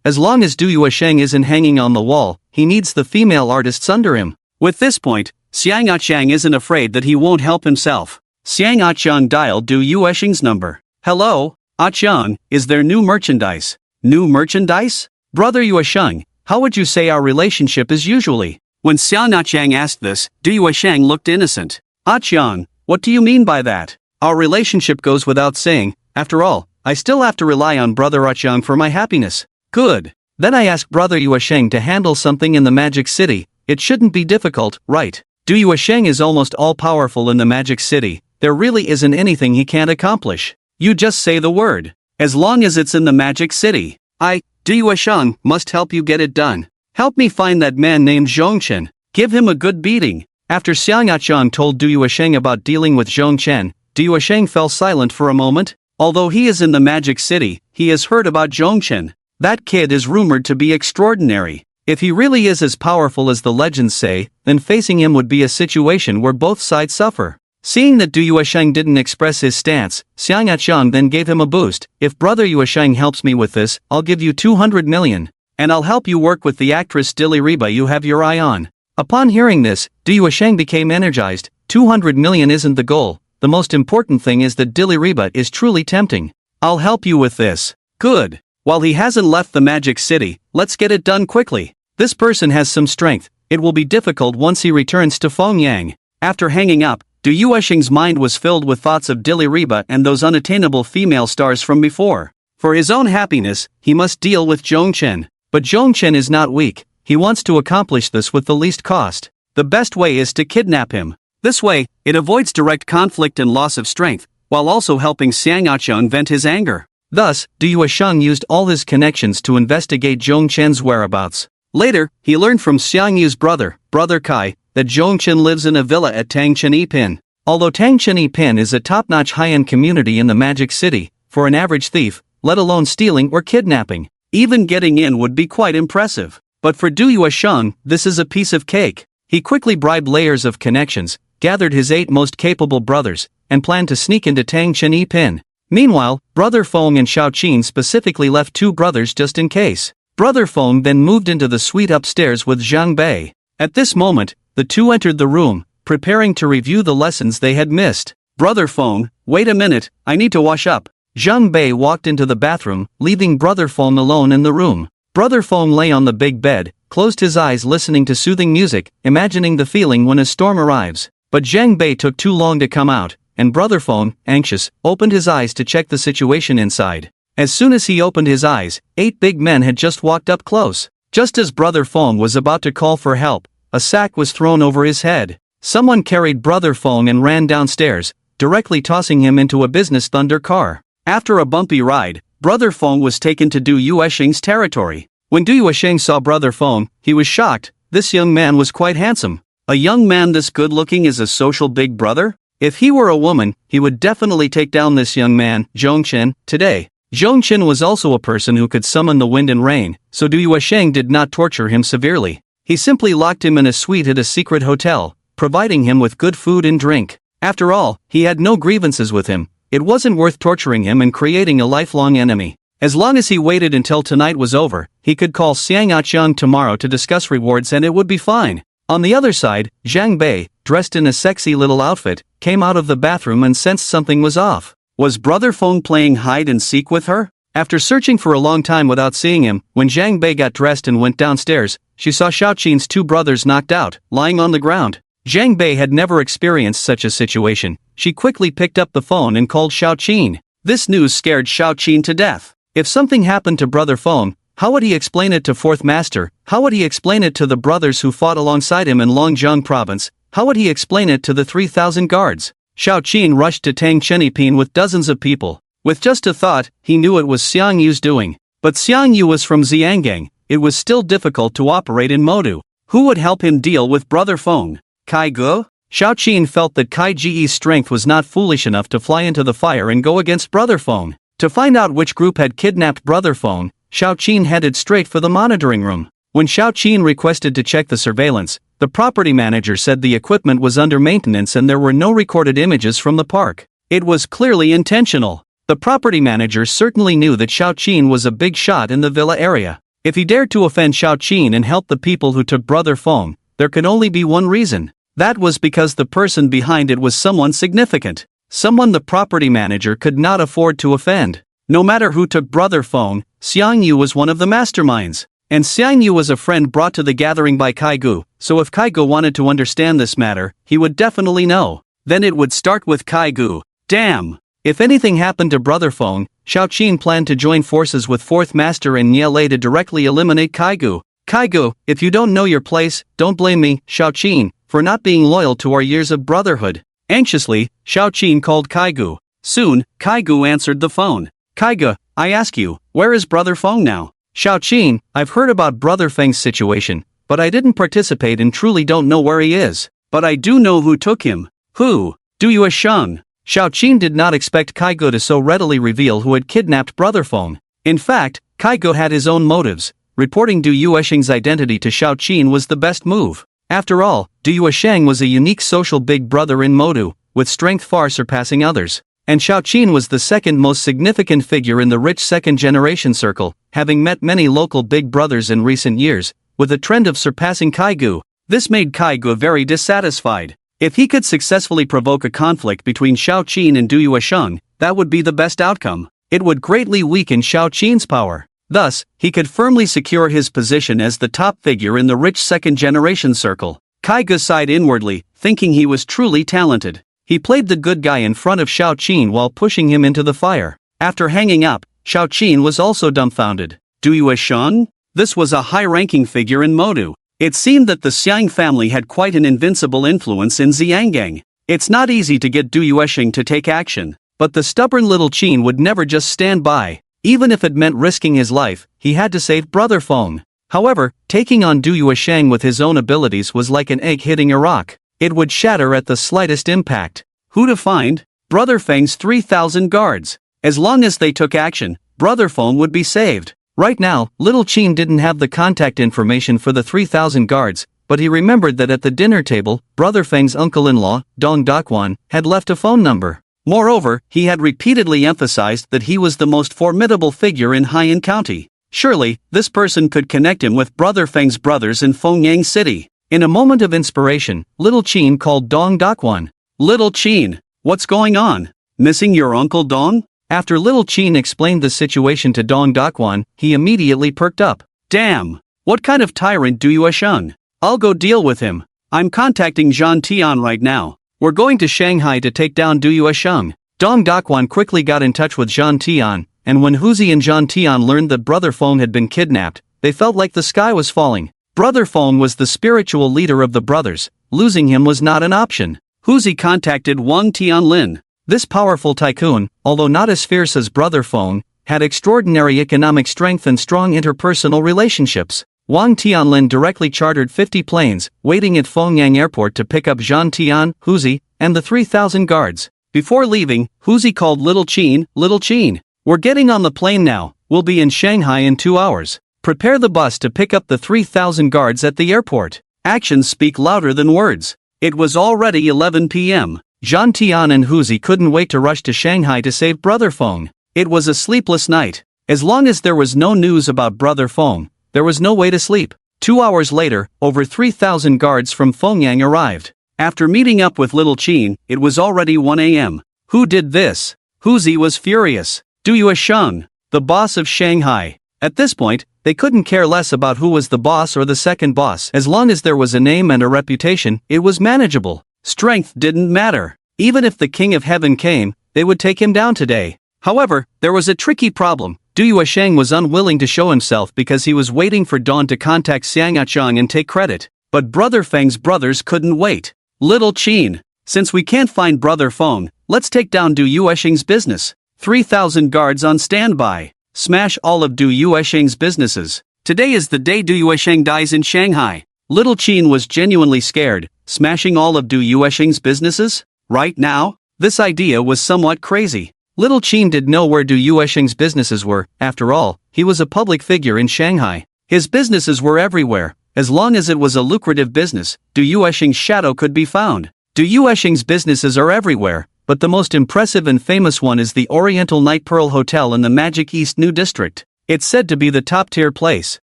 As long as Du Yuesheng isn't hanging on the wall, he needs the female artists under him. With this point, Xianachang isn't afraid that he won't help himself. Xianachang dialed Du Yuesheng's number. Hello, Achang, is there new merchandise? New merchandise? Brother Yuesheng, how would you say our relationship is usually? When Xianachang asked this, Du Yuesheng looked innocent. Achang, what do you mean by that? Our relationship goes without saying. After all, I still have to rely on Brother Achang for my happiness. Good. Then I ask Brother Yuesheng to handle something in the Magic City. It shouldn't be difficult, right? Du Yuesheng is almost all-powerful in the Magic City. There really isn't anything he can't accomplish. You just say the word. As long as it's in the Magic City. Du Yuesheng, must help you get it done. Help me find that man named Zhongchen. Give him a good beating. After Xianachang told Du Yuesheng about dealing with Zhongchen, Du Yuesheng fell silent for a moment. Although he is in the Magic City, he has heard about Zhongchen. That kid is rumored to be extraordinary. If he really is as powerful as the legends say, then facing him would be a situation where both sides suffer. Seeing that Du Yuesheng didn't express his stance, Xianachang then gave him a boost. If Brother Yuesheng helps me with this, I'll give you 200 million. And I'll help you work with the actress Diliriba you have your eye on. Upon hearing this, Du Yuesheng became energized. 200 million isn't the goal. The most important thing is that Diliriba is truly tempting. I'll help you with this. Good. While he hasn't left the Magic City, let's get it done quickly. This person has some strength. It will be difficult once he returns to Fengyang. After hanging up, Du Yuesheng's mind was filled with thoughts of Diliriba and those unattainable female stars from before. For his own happiness, he must deal with Zhongchen. But Zhongchen is not weak. He wants to accomplish this with the least cost. The best way is to kidnap him. This way, it avoids direct conflict and loss of strength, while also helping Xianachang vent his anger. Thus, Du Yuesheng used all his connections to investigate Zhongchen's whereabouts. Later, he learned from Xiangyu's brother, Brother Kai, that Zhongchen lives in a villa at Tangchen Yipin. Although Tangchen Yipin is a top-notch high-end community in the Magic City, for an average thief, let alone stealing or kidnapping, even getting in would be quite impressive. But for Du Yuesheng, this is a piece of cake. He quickly bribed layers of connections, gathered his 8 most capable brothers, and planned to sneak into Tangchen Yipin. Meanwhile, Brother Feng and Shaoqin specifically left 2 brothers just in case. Brother Feng then moved into the suite upstairs with Zhang Bei. At this moment, the 2 entered the room, preparing to review the lessons they had missed. Brother Feng, wait a minute, I need to wash up. Zhang Bei walked into the bathroom, leaving Brother Feng alone in the room. Brother Feng lay on the big bed, closed his eyes listening to soothing music, imagining the feeling when a storm arrives. But Zhang Bei took too long to come out, and Brother Feng, anxious, opened his eyes to check the situation inside. As soon as he opened his eyes, 8 big men had just walked up close. Just as Brother Feng was about to call for help, a sack was thrown over his head. Someone carried Brother Feng and ran downstairs, directly tossing him into a business thunder car. After a bumpy ride, Brother Feng was taken to Du Yuesheng's territory. When Du Yuesheng saw Brother Feng, he was shocked. This young man was quite handsome. A young man this good-looking is a social big brother? If he were a woman, he would definitely take down this young man, Zhongchen, today. Zhongchen was also a person who could summon the wind and rain, so Du Yuesheng did not torture him severely. He simply locked him in a suite at a secret hotel, providing him with good food and drink. After all, he had no grievances with him. It wasn't worth torturing him and creating a lifelong enemy. As long as he waited until tonight was over, he could call Xiang Aqiang tomorrow to discuss rewards and it would be fine. On the other side, Zhang Bei, dressed in a sexy little outfit, came out of the bathroom and sensed something was off. Was Brother Feng playing hide and seek with her? After searching for a long time without seeing him, when Zhang Bei got dressed and went downstairs, she saw Xiaoqin's two brothers knocked out, lying on the ground. Zhang Bei had never experienced such a situation. She quickly picked up the phone and called Xiaoqin. This news scared Xiaoqin to death. If something happened to Brother Feng, how would he explain it to Fourth Master? How would he explain it to the brothers who fought alongside him in Longjiang Province? How would he explain it to the 3,000 guards? Xiaoqin rushed to Tang Shenipin with dozens of people. With just a thought, he knew it was Xiang Yu's doing. But Xiang Yu was from Xiangang. It was still difficult to operate in Modu. Who would help him deal with Brother Feng? Kai Ge? Xiaoqin felt that Kai Ji's strength was not foolish enough to fly into the fire and go against Brother Feng. To find out which group had kidnapped Brother Feng, Xiaoqin headed straight for the monitoring room. When Xiaoqin requested to check the surveillance, the property manager said the equipment was under maintenance and there were no recorded images from the park. It was clearly intentional. The property manager certainly knew that Xiaoqin was a big shot in the villa area. If he dared to offend Xiaoqin and help the people who took Brother Feng, there could only be one reason. That was because the person behind it was someone significant. Someone the property manager could not afford to offend. No matter who took Brother Feng, Xiang Yu was one of the masterminds. And Xiang Yu was a friend brought to the gathering by Kai Gu, so if Kai Gu wanted to understand this matter, he would definitely know. Then it would start with Kai Gu. Damn! If anything happened to Brother Feng, Xiaoqin planned to join forces with Fourth Master and Nie Lei to directly eliminate Kai Gu. Kai Gu, if you don't know your place, don't blame me, Xiaoqin, for not being loyal to our years of brotherhood. Anxiously, Xiaoqin called Kai Gu. Soon, Kai Gu answered the phone. Kai Gu, I ask you, where is Brother Feng now? Xiaoqin, I've heard about Brother Feng's situation, but I didn't participate and truly don't know where he is. But I do know who took him. Who? Du Yuesheng. Xiaoqin did not expect Kai Gu to so readily reveal who had kidnapped Brother Feng. In fact, Kai Gu had his own motives. Reporting Du Yuesheng's identity to Xiaoqin was the best move. After all, Du Yuesheng was a unique social big brother in Modu, with strength far surpassing others. And Xiaoqin was the second most significant figure in the rich second-generation circle, having met many local big brothers in recent years, with a trend of surpassing Kai Gu. This made Kai Gu very dissatisfied. If he could successfully provoke a conflict between Xiaoqin and Du Yuesheng, that would be the best outcome. It would greatly weaken Xiaoqin's power. Thus, he could firmly secure his position as the top figure in the rich second-generation circle. Kai Gu sighed inwardly, thinking he was truly talented. He played the good guy in front of Xiaoqin while pushing him into the fire. After hanging up, Xiaoqin was also dumbfounded. Du Yuesheng? This was a high-ranking figure in Modu. It seemed that the Xiang family had quite an invincible influence in Xiangang. It's not easy to get Du Yuesheng to take action, but the stubborn little Qin would never just stand by. Even if it meant risking his life, he had to save Brother Feng. However, taking on Du Yuesheng with his own abilities was like an egg hitting a rock. It would shatter at the slightest impact. Who to find? Brother Feng's 3,000 guards. As long as they took action, Brother Feng would be saved. Right now, little Qin didn't have the contact information for the 3,000 guards, but he remembered that at the dinner table, Brother Feng's uncle-in-law, Dong Daquan, had left a phone number. Moreover, he had repeatedly emphasized that he was the most formidable figure in Haiyan County. Surely, this person could connect him with Brother Feng's brothers in Fengyang City. In a moment of inspiration, little Qin called Dong Daquan. Little Qin, what's going on? Missing your uncle Dong? After little Qin explained the situation to Dong Daquan, he immediately perked up. Damn! What kind of tyrant Du Yuesheng? I'll go deal with him. I'm contacting Zhan Tian right now. We're going to Shanghai to take down Du Yuesheng. Dong Daquan quickly got in touch with Zhan Tian, and when Huzi and Zhan Tian learned that Brother Feng had been kidnapped, they felt like the sky was falling. Brother Feng was the spiritual leader of the brothers. Losing him was not an option. Huzi contacted Wang Tianlin. This powerful tycoon, although not as fierce as Brother Feng, had extraordinary economic strength and strong interpersonal relationships. Wang Tianlin directly chartered 50 planes, waiting at Fengyang Airport to pick up Zhan Tian, Huzi, and the 3,000 guards. Before leaving, Huzi called Little Qin, Little Qin. We're getting on the plane now, we'll be in Shanghai in 2 hours. Prepare the bus to pick up the 3,000 guards at the airport. Actions speak louder than words. It was already 11 p.m. Zhang Tian and Hu Zi couldn't wait to rush to Shanghai to save Brother Feng. It was a sleepless night. As long as there was no news about Brother Feng, there was no way to sleep. 2 hours later, over 3,000 guards from Fengyang arrived. After meeting up with Little Qin, it was already 1 a.m. Who did this? Hu Zi was furious. Du Yuesheng, the boss of Shanghai. At this point, they couldn't care less about who was the boss or the second boss. As long as there was a name and a reputation, it was manageable. Strength didn't matter. Even if the King of Heaven came, they would take him down today. However, there was a tricky problem. Du Yuesheng was unwilling to show himself because he was waiting for Dawn to contact Xiang Achang and take credit. But Brother Feng's brothers couldn't wait. Little Qin, since we can't find Brother Feng, let's take down Du Yuesheng's business. 3,000 guards on standby. Smash all of Du Yuesheng's businesses. Today is the day Du Yuesheng dies in Shanghai. Little Qin was genuinely scared. Smashing all of Du Yuesheng's businesses? Right now? This idea was somewhat crazy. Little Qin did know where Du Yuesheng's businesses were. After all, he was a public figure in Shanghai. His businesses were everywhere. As long as it was a lucrative business, Du Yuesheng's shadow could be found. Du Yuesheng's businesses are everywhere, but the most impressive and famous one is the Oriental Night Pearl Hotel in the Magic East New District. It's said to be the top-tier place.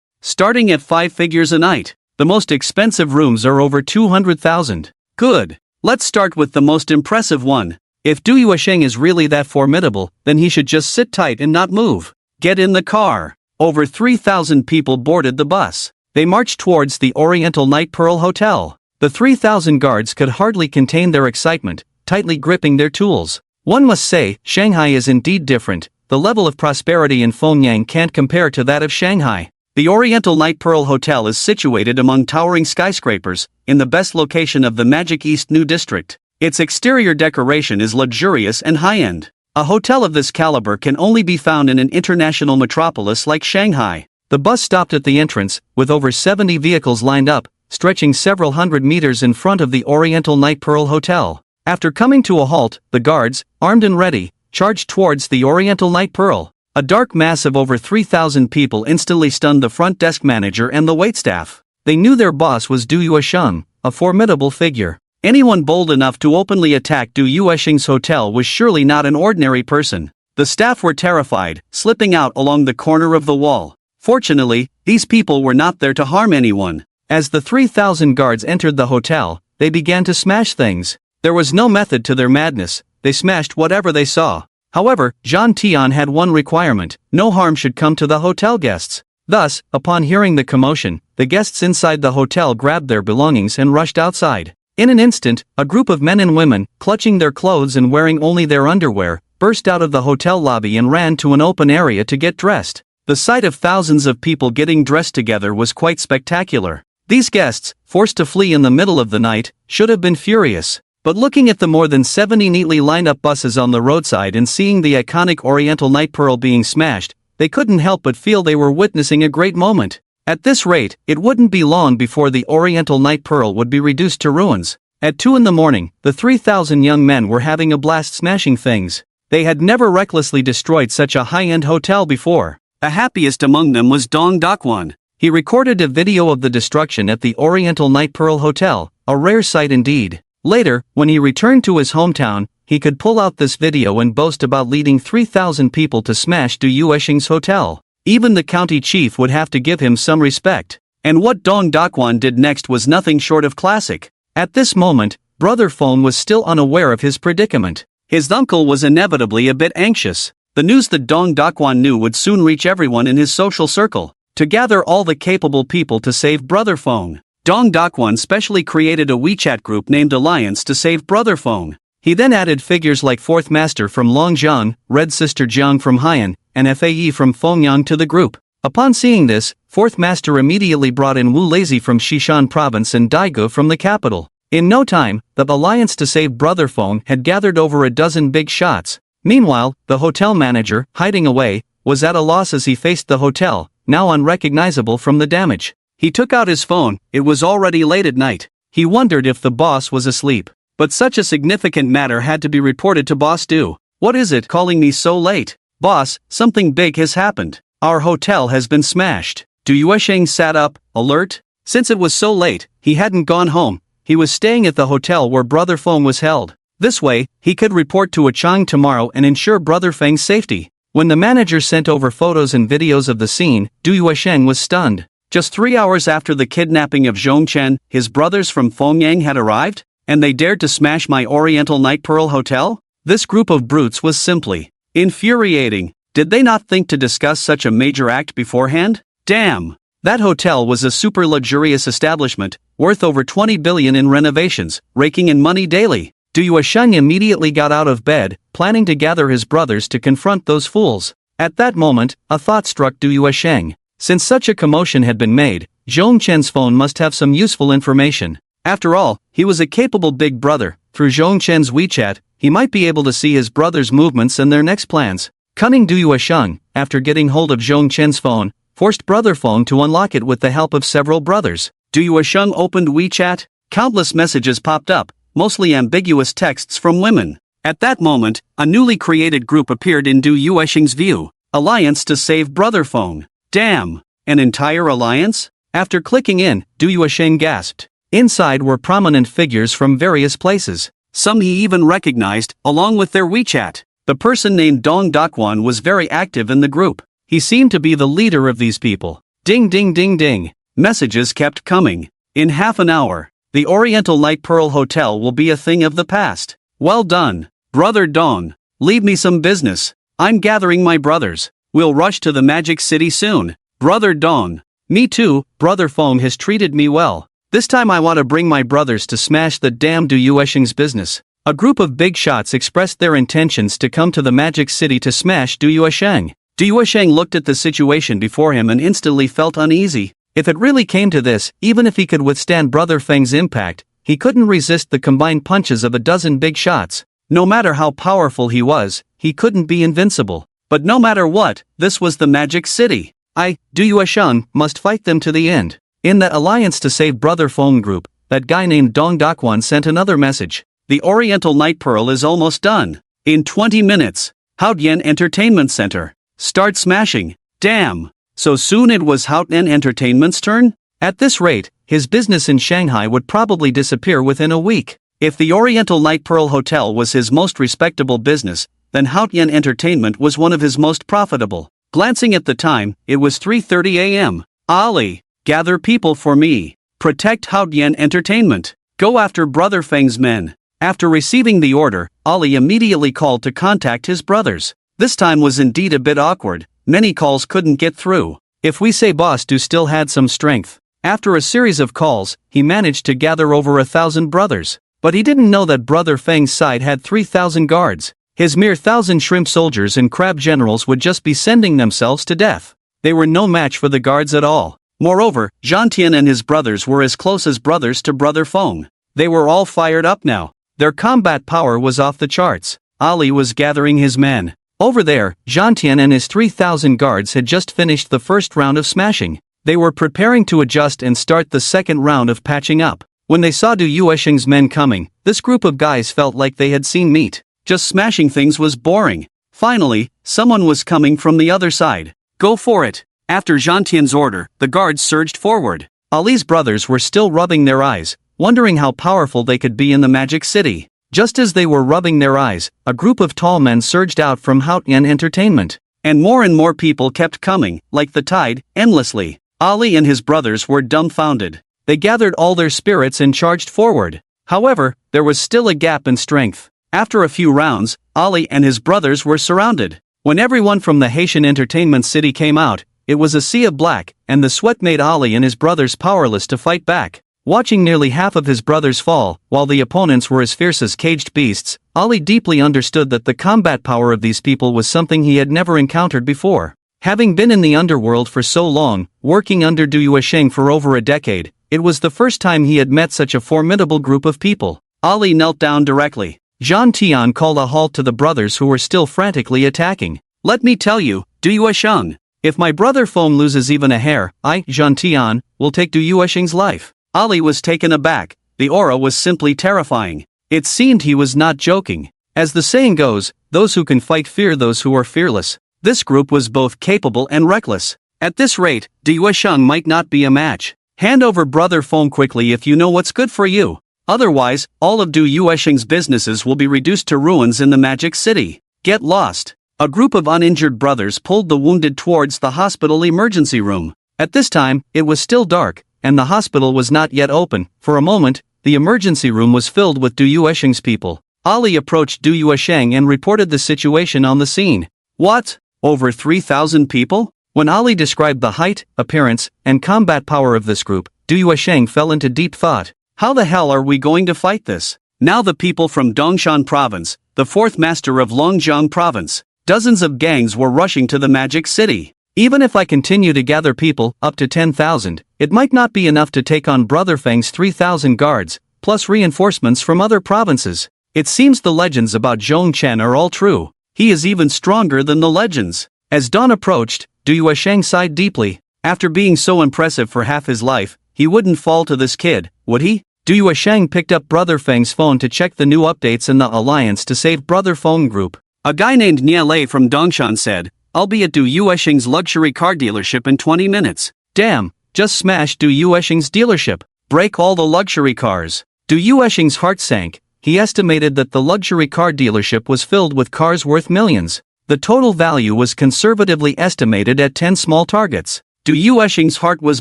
Starting at 5 figures a night, the most expensive rooms are over 200,000. Good. Let's start with the most impressive one. If Du Yuesheng is really that formidable, then he should just sit tight and not move. Get in the car. Over 3,000 people boarded the bus. They marched towards the Oriental Night Pearl Hotel. The 3,000 guards could hardly contain their excitement, tightly gripping their tools. One must say, Shanghai is indeed different. The level of prosperity in Fengyang can't compare to that of Shanghai. The Oriental Night Pearl Hotel is situated among towering skyscrapers, in the best location of the Magic East New District. Its exterior decoration is luxurious and high-end. A hotel of this caliber can only be found in an international metropolis like Shanghai. The bus stopped at the entrance, with over 70 vehicles lined up, stretching several hundred meters in front of the Oriental Night Pearl Hotel. After coming to a halt, the guards, armed and ready, charged towards the Oriental Night Pearl. A dark mass of over 3,000 people instantly stunned the front desk manager and the waitstaff. They knew their boss was Du Yuesheng, a formidable figure. Anyone bold enough to openly attack Du Yuesheng's hotel was surely not an ordinary person. The staff were terrified, slipping out along the corner of the wall. Fortunately, these people were not there to harm anyone. As the 3,000 guards entered the hotel, they began to smash things. There was no method to their madness. They smashed whatever they saw. However, Zhang Tian had one requirement: no harm should come to the hotel guests. Thus, upon hearing the commotion, the guests inside the hotel grabbed their belongings and rushed outside. In an instant, a group of men and women, clutching their clothes and wearing only their underwear, burst out of the hotel lobby and ran to an open area to get dressed. The sight of thousands of people getting dressed together was quite spectacular. These guests, forced to flee in the middle of the night, should have been furious. But looking at the more than 70 neatly lined up buses on the roadside and seeing the iconic Oriental Night Pearl being smashed, they couldn't help but feel they were witnessing a great moment. At this rate, it wouldn't be long before the Oriental Night Pearl would be reduced to ruins. At 2 in the morning, the 3,000 young men were having a blast smashing things. They had never recklessly destroyed such a high-end hotel before. The happiest among them was Dong Daquan. He recorded a video of the destruction at the Oriental Night Pearl Hotel, a rare sight indeed. Later, when he returned to his hometown, he could pull out this video and boast about leading 3,000 people to smash Du Yuesheng's hotel. Even the county chief would have to give him some respect. And what Dong Daquan did next was nothing short of classic. At this moment, Brother Feng was still unaware of his predicament. His uncle was inevitably a bit anxious. The news that Dong Daquan knew would soon reach everyone in his social circle. To gather all the capable people to save Brother Feng, Dong Daquan specially created a WeChat group named Alliance to save Brother Feng. He then added figures like Fourth Master from Longjiang, Red Sister Jiang from Haiyan, and Fae from Fengyang to the group. Upon seeing this, Fourth Master immediately brought in Wu Lazy from Xishan province and Daigu from the capital. In no time, the Alliance to save Brother Feng had gathered over a dozen big shots. Meanwhile, the hotel manager, hiding away, was at a loss as he faced the hotel, now unrecognizable from the damage. He took out his phone. It was already late at night. He wondered if the boss was asleep. But such a significant matter had to be reported to Boss Du. "What is it calling me so late?" "Boss, something big has happened. Our hotel has been smashed." Du Yuesheng sat up, alert. Since it was so late, he hadn't gone home. He was staying at the hotel where Brother Feng was held. This way, he could report to Chang tomorrow and ensure Brother Feng's safety. When the manager sent over photos and videos of the scene, Du Yuesheng was stunned. Just 3 hours after the kidnapping of Zhongchen, his brothers from Fengyang had arrived, and they dared to smash my Oriental Night Pearl Hotel? This group of brutes was simply infuriating. Did they not think to discuss such a major act beforehand? Damn! That hotel was a super luxurious establishment, worth over 20 billion in renovations, raking in money daily. Du Yuesheng immediately got out of bed, planning to gather his brothers to confront those fools. At that moment, a thought struck Du Yuesheng. Since such a commotion had been made, Zhongchen's phone must have some useful information. After all, he was a capable big brother. Through Zhongchen's WeChat, he might be able to see his brother's movements and their next plans. Cunning Du Yuesheng, after getting hold of Zhongchen's phone, forced Brother Feng to unlock it with the help of several brothers. Du Yuesheng opened WeChat. Countless messages popped up, mostly ambiguous texts from women. At that moment, a newly created group appeared in Du Yuesheng's view. Alliance to save Brother Feng. Damn! An entire alliance? After clicking in, Du Yuesheng gasped. Inside were prominent figures from various places. Some he even recognized, along with their WeChat. The person named Dong Daquan was very active in the group. He seemed to be the leader of these people. Ding ding ding ding. Messages kept coming. In half an hour, the Oriental Light Pearl Hotel will be a thing of the past. Well done, Brother Dong. Leave me some business. I'm gathering my brothers. We'll rush to the Magic City soon. Brother Dong. Me too, Brother Feng has treated me well. This time I want to bring my brothers to smash the damn Du Yuesheng's business. A group of big shots expressed their intentions to come to the Magic City to smash Du Yuesheng. Du Yuesheng looked at the situation before him and instantly felt uneasy. If it really came to this, even if he could withstand Brother Feng's impact, he couldn't resist the combined punches of a dozen big shots. No matter how powerful he was, he couldn't be invincible. But no matter what, this was the Magic City. Du Yuesheng, must fight them to the end. In that Alliance to Save Brother Feng group, that guy named Dong Daquan sent another message. The Oriental Night Pearl is almost done. In 20 minutes. Haotian Entertainment Center. Start smashing. Damn. So soon it was Haotian Entertainment's turn? At this rate, his business in Shanghai would probably disappear within a week. If the Oriental Night Pearl Hotel was his most respectable business, then Haotian Entertainment was one of his most profitable. Glancing at the time, it was 3:30 a.m. Ali, gather people for me. Protect Haotian Entertainment. Go after Brother Feng's men. After receiving the order, Ali immediately called to contact his brothers. This time was indeed a bit awkward. Many calls couldn't get through. If we say Boss Du still had some strength. After a series of calls, he managed to gather over 1,000 brothers. But he didn't know that Brother Feng's side had 3,000 guards. His mere 1,000 shrimp soldiers and crab generals would just be sending themselves to death. They were no match for the guards at all. Moreover, Zhantian and his brothers were as close as brothers to Brother Feng. They were all fired up now. Their combat power was off the charts. Ali was gathering his men. Over there, Zhantian and his 3,000 guards had just finished the first round of smashing. They were preparing to adjust and start the second round of patching up. When they saw Du Yuesheng's men coming, this group of guys felt like they had seen meat. Just smashing things was boring. Finally, someone was coming from the other side. Go for it. After Zhantian's order, the guards surged forward. Ali's brothers were still rubbing their eyes, wondering how powerful they could be in the Magic City. Just as they were rubbing their eyes, a group of tall men surged out from Haotian Entertainment. And more people kept coming, like the tide, endlessly. Ali and his brothers were dumbfounded. They gathered all their spirits and charged forward. However, there was still a gap in strength. After a few rounds, Ali and his brothers were surrounded. When everyone from the Haitian Entertainment City came out, it was a sea of black, and the sweat made Ali and his brothers powerless to fight back. Watching nearly half of his brothers fall, while the opponents were as fierce as caged beasts, Ali deeply understood that the combat power of these people was something he had never encountered before. Having been in the underworld for so long, working under Du Yuesheng for over a decade, it was the first time he had met such a formidable group of people. Ali knelt down directly. Zhantian called a halt to the brothers who were still frantically attacking. Let me tell you, Du Yuesheng, if my brother Feng loses even a hair, I, Zhantian, will take Du Yuesheng's life. Ali was taken aback. The aura was simply terrifying. It seemed he was not joking. As the saying goes, those who can fight fear those who are fearless. This group was both capable and reckless. At this rate, Du Yuesheng might not be a match. Hand over Brother Feng quickly if you know what's good for you. Otherwise, all of Du Yuesheng's businesses will be reduced to ruins in the Magic City. Get lost. A group of uninjured brothers pulled the wounded towards the hospital emergency room. At this time, it was still dark, and the hospital was not yet open. For a moment, the emergency room was filled with Du Yuesheng's people. Ali approached Du Yuesheng and reported the situation on the scene. What? Over 3,000 people? When Ali described the height, appearance, and combat power of this group, Du Yuesheng fell into deep thought. How the hell are we going to fight this? Now the people from Dongshan Province, the fourth master of Longjiang Province, dozens of gangs were rushing to the Magic City. Even if I continue to gather people, up to 10,000, it might not be enough to take on Brother Feng's 3,000 guards, plus reinforcements from other provinces. It seems the legends about Zhong Chen are all true. He is even stronger than the legends. As dawn approached, Du Yuesheng sighed deeply. After being so impressive for half his life, he wouldn't fall to this kid, would he? Du Yuesheng picked up Brother Feng's phone to check the new updates in the alliance to save Brother Feng Group. A guy named Nie Lei from Dongshan said, "I'll be at Du Yuesheng's luxury car dealership in 20 minutes. Damn, just smash Du Yuesheng's dealership. Break all the luxury cars. Du Yuesheng's heart sank. He estimated that the luxury car dealership was filled with cars worth millions. The total value was conservatively estimated at 10 small targets. Du Yuesheng's heart was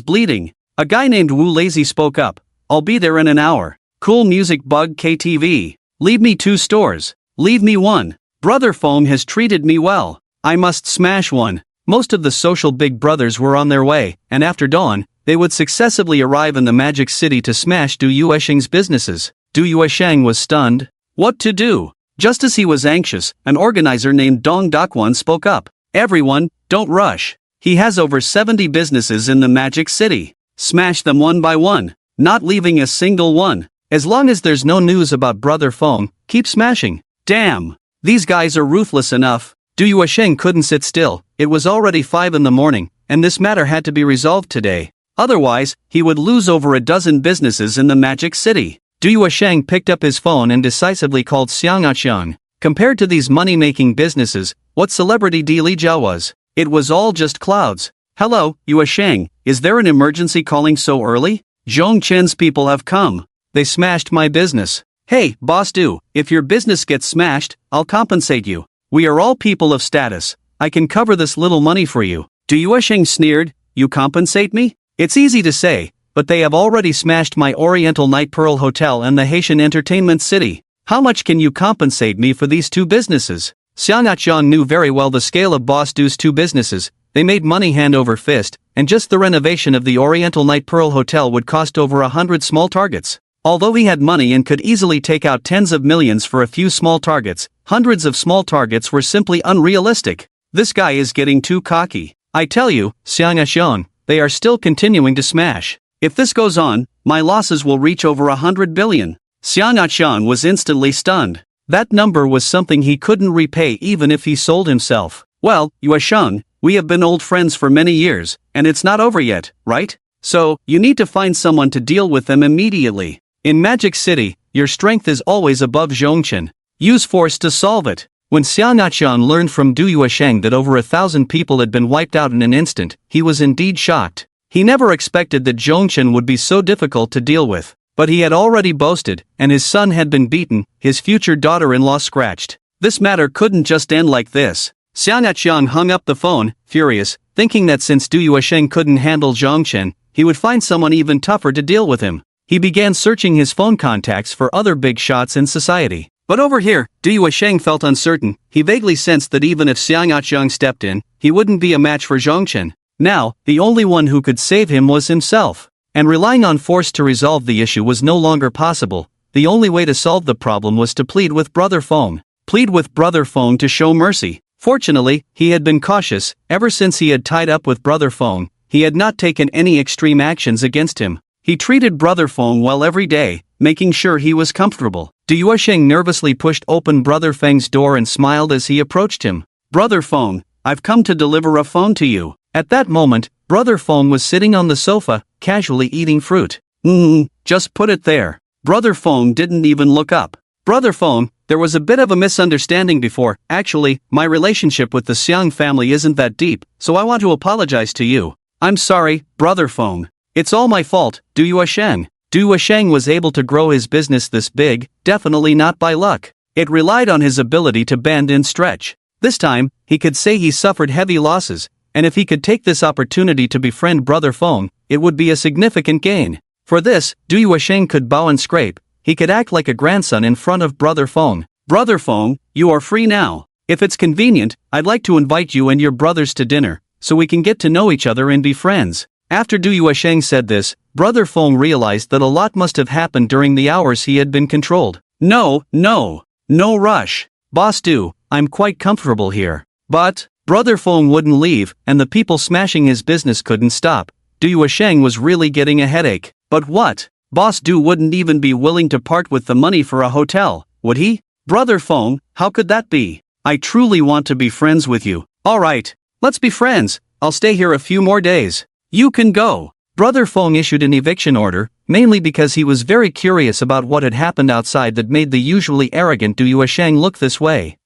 bleeding. A guy named Wu Lazy spoke up. "I'll be there in an hour. Cool Music Bug KTV. Leave me 2 stores. Leave me 1. Brother Feng has treated me well. I must smash 1. Most of the social big brothers were on their way, and after dawn, they would successively arrive in the Magic City to smash Du Yuesheng's businesses. Du Yuesheng was stunned. What to do? Just as he was anxious, an organizer named Dong Daquan spoke up. "Everyone, don't rush. He has over 70 businesses in the Magic City. Smash them one by one, not leaving a single one. As long as there's no news about Brother Feng, keep smashing." Damn! These guys are ruthless enough. Du Yuesheng couldn't sit still. It was already 5 in the morning, and this matter had to be resolved today. Otherwise, he would lose over a dozen businesses in the Magic City. Du Yuesheng picked up his phone and decisively called Xiang Aqiang. Compared to these money-making businesses, what celebrity Di Lijia was, it was all just clouds. "Hello, Yuesheng, is there an emergency calling so early? Zhong Chen's people have come. They smashed my business." "Hey, Boss Du, if your business gets smashed, I'll compensate you. We are all people of status. I can cover this little money for you." Du Yuesheng sneered. "You compensate me? It's easy to say, but they have already smashed my Oriental Night Pearl Hotel and the Haitian Entertainment City. How much can you compensate me for these 2 businesses?" Xiang Aqiang knew very well the scale of Boss Du's 2 businesses. They made money hand over fist, and just the renovation of the Oriental Night Pearl Hotel would cost over 100 small targets. Although he had money and could easily take out tens of millions for a few small targets, hundreds of small targets were simply unrealistic. This guy is getting too cocky. "I tell you, Xiang Aqiang, they are still continuing to smash. If this goes on, my losses will reach over 100 billion. Xiang Aqiang was instantly stunned. That number was something he couldn't repay even if he sold himself. "Well, Yuesheng, we have been old friends for many years, and it's not over yet, right? So, you need to find someone to deal with them immediately. In Magic City, your strength is always above Zhongchen. Use force to solve it." When Xiang Aqiang learned from Du Yuesheng that over 1,000 people had been wiped out in an instant, he was indeed shocked. He never expected that Zhongchen would be so difficult to deal with. But he had already boasted, and his son had been beaten, his future daughter-in-law scratched. This matter couldn't just end like this. Xiang Aqiang hung up the phone, furious, thinking that since Du Yuesheng couldn't handle Zhongchen, he would find someone even tougher to deal with him. He began searching his phone contacts for other big shots in society. But over here, Du Yuesheng felt uncertain. He vaguely sensed that even if Xiang Aqiang stepped in, he wouldn't be a match for Zhongchen. Now, the only one who could save him was himself. And relying on force to resolve the issue was no longer possible. The only way to solve the problem was to plead with Brother Feng. Plead with Brother Feng to show mercy. Fortunately, he had been cautious. Ever since he had tied up with Brother Feng, he had not taken any extreme actions against him. He treated Brother Feng well every day, making sure he was comfortable. Du Yuesheng nervously pushed open Brother Feng's door and smiled as he approached him. "Brother Feng, I've come to deliver a phone to you." At that moment, Brother Feng was sitting on the sofa, casually eating fruit. Just put it there." Brother Feng didn't even look up. "Brother Feng, There was a bit of a misunderstanding before. Actually, my relationship with the Xiang family isn't that deep, so I want to apologize to you. I'm sorry, Brother Feng. It's all my fault, Du Yuesheng. Du Yuesheng was able to grow his business this big, definitely not by luck. It relied on his ability to bend and stretch. This time, he could say he suffered heavy losses, and if he could take this opportunity to befriend Brother Feng, it would be a significant gain. For this, Du Yuesheng could bow and scrape. He could act like a grandson in front of Brother Feng. Brother Feng, you are free now. If it's convenient, I'd like to invite you and your brothers to dinner, so we can get to know each other and be friends. After Du Yuesheng said this, Brother Feng realized that a lot must have happened during the hours he had been controlled. No rush. Boss Du, I'm quite comfortable here. But, Brother Feng wouldn't leave, and the people smashing his business couldn't stop. Du Yuesheng was really getting a headache. But what? Boss Du wouldn't even be willing to part with the money for a hotel, would he? Brother Feng, how could that be? I truly want to be friends with you. Alright, let's be friends. I'll stay here a few more days. You can go. Brother Feng issued an eviction order, mainly because he was very curious about what had happened outside that made the usually arrogant Du Yuesheng look this way.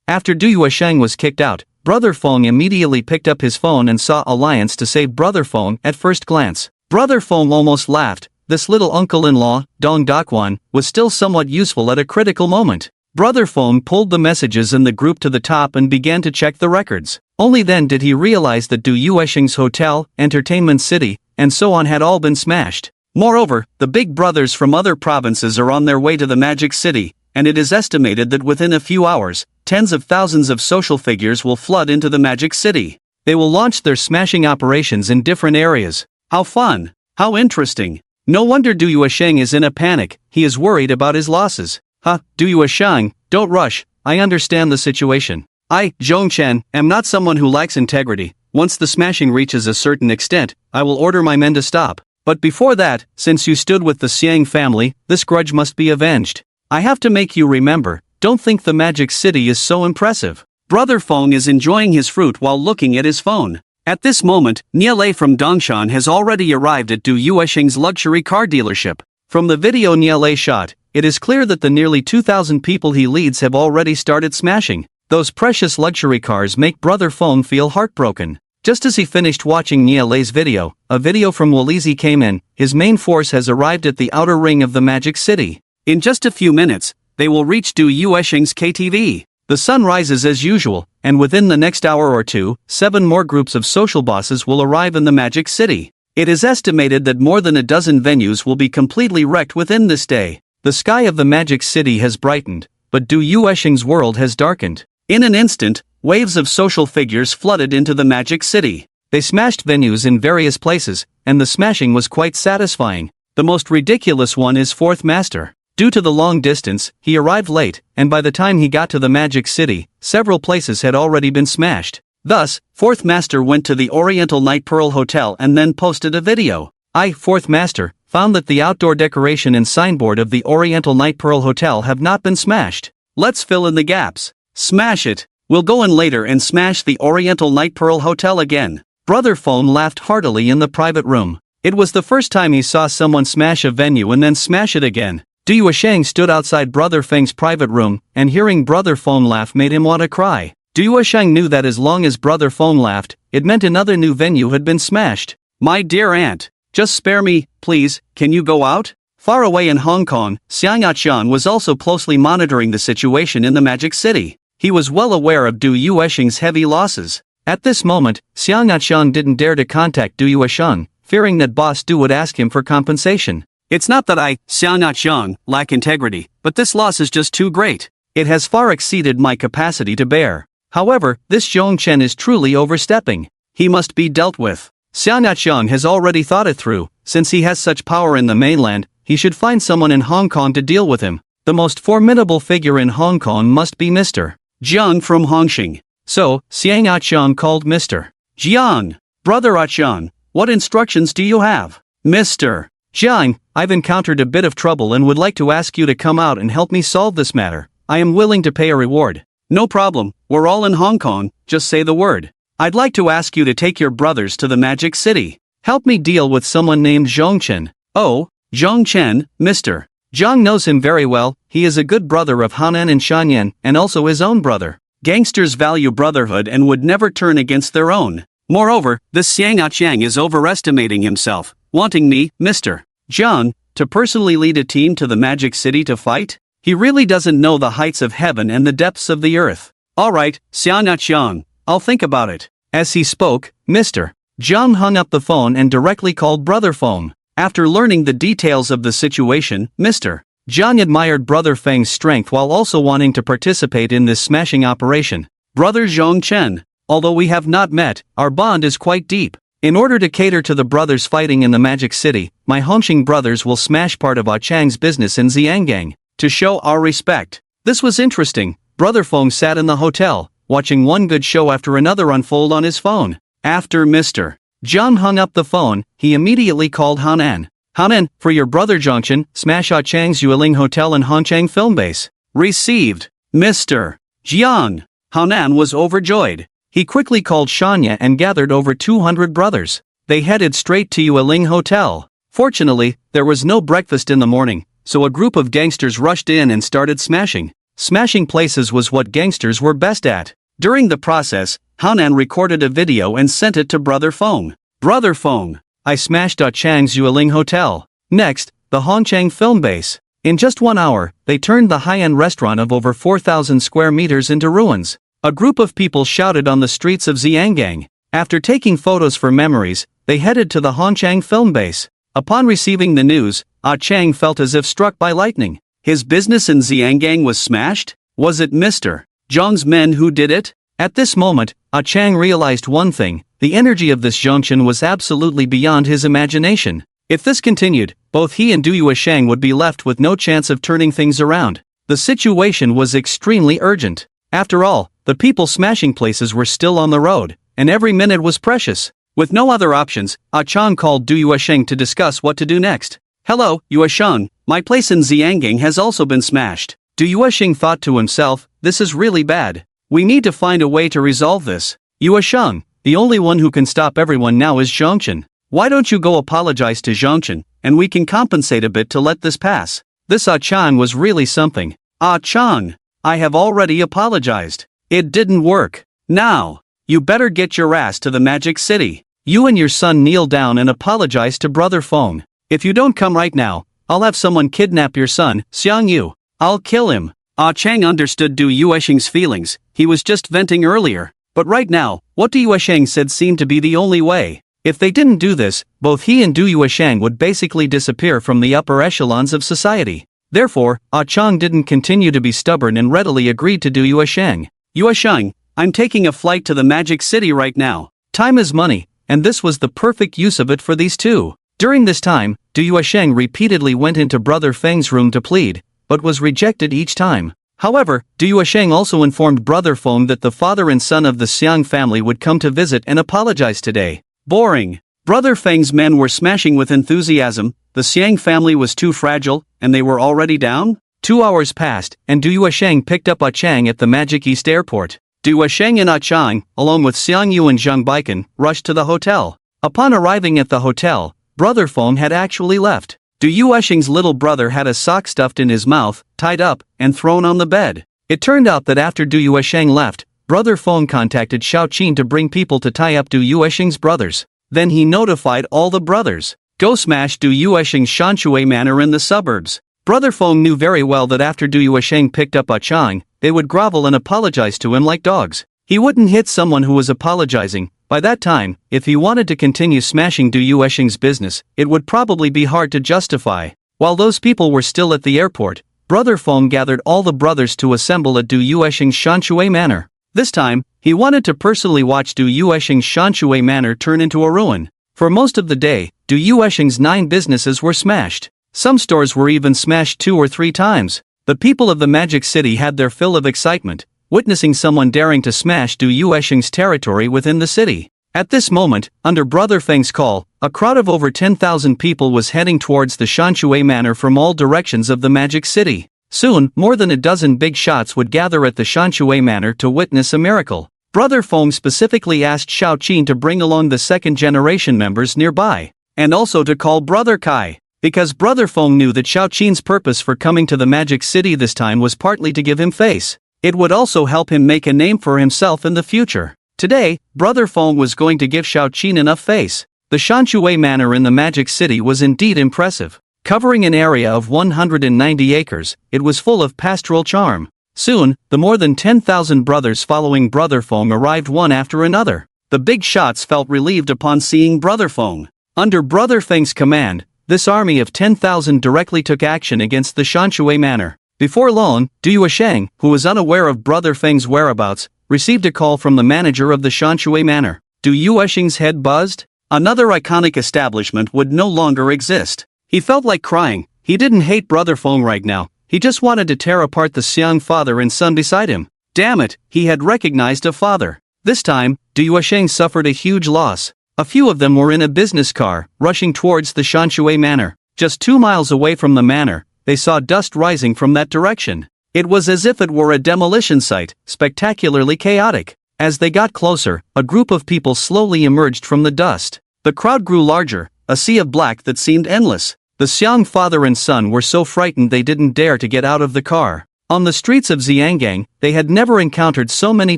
After Du Yuesheng was kicked out, Brother Feng immediately picked up his phone and saw Alliance to save Brother Feng at first glance. Brother Feng almost laughed. This little uncle-in-law, Dong Daquan, was still somewhat useful at a critical moment. Brother Feng pulled the messages in the group to the top and began to check the records. Only then did he realize that Du Yuesheng's hotel, Entertainment City, and so on had all been smashed. Moreover, the big brothers from other provinces are on their way to the Magic City, and it is estimated that within a few hours, tens of thousands of social figures will flood into the Magic City. They will launch their smashing operations in different areas. How fun! How interesting! No wonder Du Yuesheng is in a panic. He is worried about his losses. Du Yuesheng, don't rush. I understand the situation. I, Zhongchen, am not someone who lacks integrity. Once the smashing reaches a certain extent, I will order my men to stop. But before that, since you stood with the Xiang family, this grudge must be avenged. I have to make you remember, don't think the Magic City is so impressive. Brother Feng is enjoying his fruit while looking at his phone. At this moment, Nielai from Dongshan has already arrived at Du Yuesheng's luxury car dealership. From the video Nielai shot, it is clear that the nearly 2,000 people he leads have already started smashing. Those precious luxury cars make Brother Feng feel heartbroken. Just as he finished watching Nielai's video, a video from Walizi came in. His main force has arrived at the outer ring of the Magic City. In just a few minutes, they will reach Du Yuesheng's KTV. The sun rises as usual, and within the next hour or two, 7 more groups of social bosses will arrive in the Magic City. It is estimated that more than a dozen venues will be completely wrecked within this day. The sky of the Magic City has brightened, but Du Yuesheng's world has darkened. In an instant, waves of social figures flooded into the Magic City. They smashed venues in various places, and the smashing was quite satisfying. The most ridiculous one is Fourth Master. Due to the long distance, he arrived late, and by the time he got to the Magic City, several places had already been smashed. Thus, Fourth Master went to the Oriental Night Pearl Hotel and then posted a video. Fourth Master, found that the outdoor decoration and signboard of the Oriental Night Pearl Hotel have not been smashed. Let's fill in the gaps. Smash it. We'll go in later and smash the Oriental Night Pearl Hotel again. Brother Feng laughed heartily in the private room. It was the first time he saw someone smash a venue and then smash it again. Du Yuesheng stood outside Brother Feng's private room, and hearing Brother Feng laugh made him want to cry. Du Yuesheng knew that as long as Brother Feng laughed, it meant another new venue had been smashed. My dear aunt, just spare me, please, can you go out? Far away in Hong Kong, Xiang Aqian was also closely monitoring the situation in the Magic City. He was well aware of Du Yuesheng's heavy losses. At this moment, Xiang Aqian didn't dare to contact Du Yuesheng, fearing that Boss Du would ask him for compensation. It's not that I, Xiang Aqian, lack integrity, but this loss is just too great. It has far exceeded my capacity to bear. However, this Zhongchen is truly overstepping. He must be dealt with. Xiang Aqian has already thought it through. Since he has such power in the mainland, he should find someone in Hong Kong to deal with him. The most formidable figure in Hong Kong must be Mr. Jiang from Hongqing. So, Xiang Aqian called Mr. Jiang. Brother Aqian, what instructions do you have? Mr. Jiang, I've encountered a bit of trouble and would like to ask you to come out and help me solve this matter. I am willing to pay a reward. No problem, we're all in Hong Kong, just say the word. I'd like to ask you to take your brothers to the Magic City. Help me deal with someone named Zhongchen. Oh, Zhongchen, Mr. Jiang knows him very well, he is a good brother of Hanan and Shanyan, and also his own brother. Gangsters value brotherhood and would never turn against their own. Moreover, this Xiang Aqiang is overestimating himself, wanting me, Mr. Jiang, to personally lead a team to the Magic City to fight? He really doesn't know the heights of heaven and the depths of the earth. Alright, Xiang Aqiang, I'll think about it. As he spoke, Mr. Jiang hung up the phone and directly called Brother Feng. After learning the details of the situation, Mr. Jiang admired Brother Feng's strength while also wanting to participate in this smashing operation. Brother Zhong Chen, although we have not met, our bond is quite deep. In order to cater to the brothers fighting in the Magic City, my Hongxing brothers will smash part of Ah Chang's business in Xiangang, to show our respect. This was interesting. Brother Feng sat in the hotel, watching one good show after another unfold on his phone. After Mr. Jiang hung up the phone, he immediately called Hanan. Hanan, for your brother Zhongchen, smash Ah Chang's Yueling Hotel and Hongchang Film Base. Received. Mr. Jiang. Hanan was overjoyed. He quickly called Shanya and gathered over 200 brothers. They headed straight to Yueling Hotel. Fortunately, there was no breakfast in the morning, so a group of gangsters rushed in and started smashing. Smashing places was what gangsters were best at. During the process, Hanan recorded a video and sent it to Brother Feng. Brother Feng, I smashed Ah Chang's Yueling Hotel. Next, the Hongchang Film Base. In just 1 hour, they turned the high-end restaurant of over 4,000 square meters into ruins. A group of people shouted on the streets of Xiangang. After taking photos for memories, they headed to the Hongchang Film Base. Upon receiving the news, Ah Chang felt as if struck by lightning. His business in Xiangang was smashed? Was it Mr. Jiang's men who did it? At this moment, Ah Chang realized one thing: the energy of this Zhongchen was absolutely beyond his imagination. If this continued, both he and Du Yuesheng would be left with no chance of turning things around. The situation was extremely urgent. After all, the people smashing places were still on the road, and every minute was precious. With no other options, Ah Chang called Du Yuesheng to discuss what to do next. Hello, Yuesheng, my place in Xiangang has also been smashed. Du Yuesheng thought to himself, this is really bad. We need to find a way to resolve this. Yuesheng, the only one who can stop everyone now is Zhongchen. Why don't you go apologize to Zhongchen, and we can compensate a bit to let this pass. This Ah Chang was really something. Ah Chang, I have already apologized. It didn't work. Now, you better get your ass to the Magic City. You and your son kneel down and apologize to Brother Feng. If you don't come right now, I'll have someone kidnap your son, Xiang Yu. I'll kill him. Ah Chang understood Du Yuesheng's feelings. He was just venting earlier. But right now, what Du Yuesheng said seemed to be the only way. If they didn't do this, both he and Du Yuesheng would basically disappear from the upper echelons of society. Therefore, Ah Chang didn't continue to be stubborn and readily agreed to Du Yuesheng. Yuesheng, I'm taking a flight to the Magic City right now. Time is money, and this was the perfect use of it for these two. During this time, Du Yuesheng repeatedly went into Brother Feng's room to plead, but was rejected each time. However, Du Yuesheng also informed Brother Feng that the father and son of the Xiang family would come to visit and apologize today. Boring. Brother Feng's men were smashing with enthusiasm. The Xiang family was too fragile, and they were already down? 2 hours passed, and Du Yuesheng picked up Ah Chang at the Magic East Airport. Du Yuesheng and Ah Chang, along with Xiang Yu and Zhang Baikan, rushed to the hotel. Upon arriving at the hotel, Brother Feng had actually left. Du Yuesheng's little brother had a sock stuffed in his mouth, tied up, and thrown on the bed. It turned out that after Du Yuesheng left, Brother Feng contacted Shao Qin to bring people to tie up Du Yuesheng's brothers. Then he notified all the brothers. Go smash Du Yuesheng's Shanshui Manor in the suburbs. Brother Feng knew very well that after Du Yuesheng picked up Ah Chang, they would grovel and apologize to him like dogs. He wouldn't hit someone who was apologizing. By that time, if he wanted to continue smashing Du Yuesheng's business, it would probably be hard to justify. While those people were still at the airport, Brother Feng gathered all the brothers to assemble at Du Yuesheng's Shanshui Manor. This time, he wanted to personally watch Du Yuesheng's Shanshui Manor turn into a ruin. For most of the day, Du Yuesheng's 9 businesses were smashed. Some stores were even smashed 2 or 3 times. The people of the Magic City had their fill of excitement, witnessing someone daring to smash Du Yuesheng's territory within the city. At this moment, under Brother Feng's call, a crowd of over 10,000 people was heading towards the Shanshui Manor from all directions of the Magic City. Soon, more than a dozen big shots would gather at the Shanshui Manor to witness a miracle. Brother Feng specifically asked Shao Qin to bring along the second-generation members nearby, and also to call Brother Kai. Because Brother Feng knew that Xiao Qin's purpose for coming to the Magic City this time was partly to give him face. It would also help him make a name for himself in the future. Today, Brother Feng was going to give Xiao Qin enough face. The Shanshui Manor in the Magic City was indeed impressive. Covering an area of 190 acres, it was full of pastoral charm. Soon, the more than 10,000 brothers following Brother Feng arrived one after another. The big shots felt relieved upon seeing Brother Feng. Under Brother Feng's command, this army of 10,000 directly took action against the Shanshui Manor. Before long, Du Yuesheng, who was unaware of Brother Feng's whereabouts, received a call from the manager of the Shanshui Manor. Du Yuesheng's head buzzed. Another iconic establishment would no longer exist. He felt like crying. He didn't hate Brother Feng right now. He just wanted to tear apart the Xiang father and son beside him. Damn it, he had recognized a father. This time, Du Yuesheng suffered a huge loss. A few of them were in a business car, rushing towards the Shanshui Manor. Just 2 miles away from the manor, they saw dust rising from that direction. It was as if it were a demolition site, spectacularly chaotic. As they got closer, a group of people slowly emerged from the dust. The crowd grew larger, a sea of black that seemed endless. The Xiang father and son were so frightened they didn't dare to get out of the car. On the streets of Xiangang, they had never encountered so many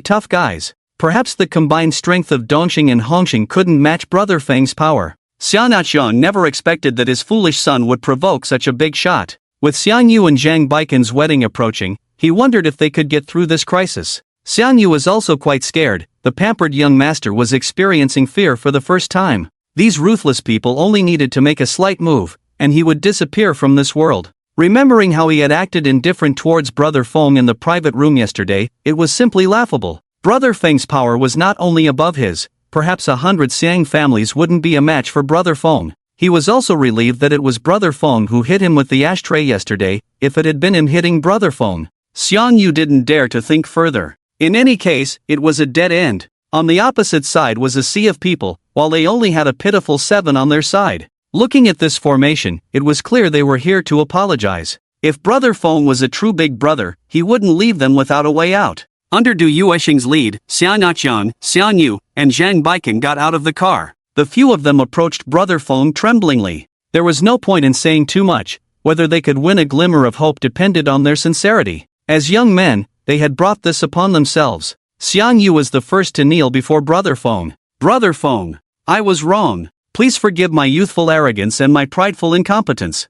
tough guys. Perhaps the combined strength of Dongxing and Hongxing couldn't match Brother Feng's power. Xianxiang never expected that his foolish son would provoke such a big shot. With Xiang Yu and Zhang Baiken's wedding approaching, he wondered if they could get through this crisis. Xiang Yu was also quite scared. The pampered young master was experiencing fear for the first time. These ruthless people only needed to make a slight move, and he would disappear from this world. Remembering how he had acted indifferent towards Brother Feng in the private room yesterday, it was simply laughable. Brother Feng's power was not only above his. Perhaps 100 Xiang families wouldn't be a match for Brother Feng. He was also relieved that it was Brother Feng who hit him with the ashtray yesterday. If it had been him hitting Brother Feng, Xiang Yu didn't dare to think further. In any case, it was a dead end. On the opposite side was a sea of people, while they only had a pitiful 7 on their side. Looking at this formation, it was clear they were here to apologize. If Brother Feng was a true big brother, he wouldn't leave them without a way out. Under Du Yuesheng's lead, Xianxiang, Xiang Yu, and Zhang Baiken got out of the car. The few of them approached Brother Feng tremblingly. There was no point in saying too much. Whether they could win a glimmer of hope depended on their sincerity. As young men, they had brought this upon themselves. Xiang Yu was the first to kneel before Brother Feng. Brother Feng, I was wrong. Please forgive my youthful arrogance and my prideful incompetence.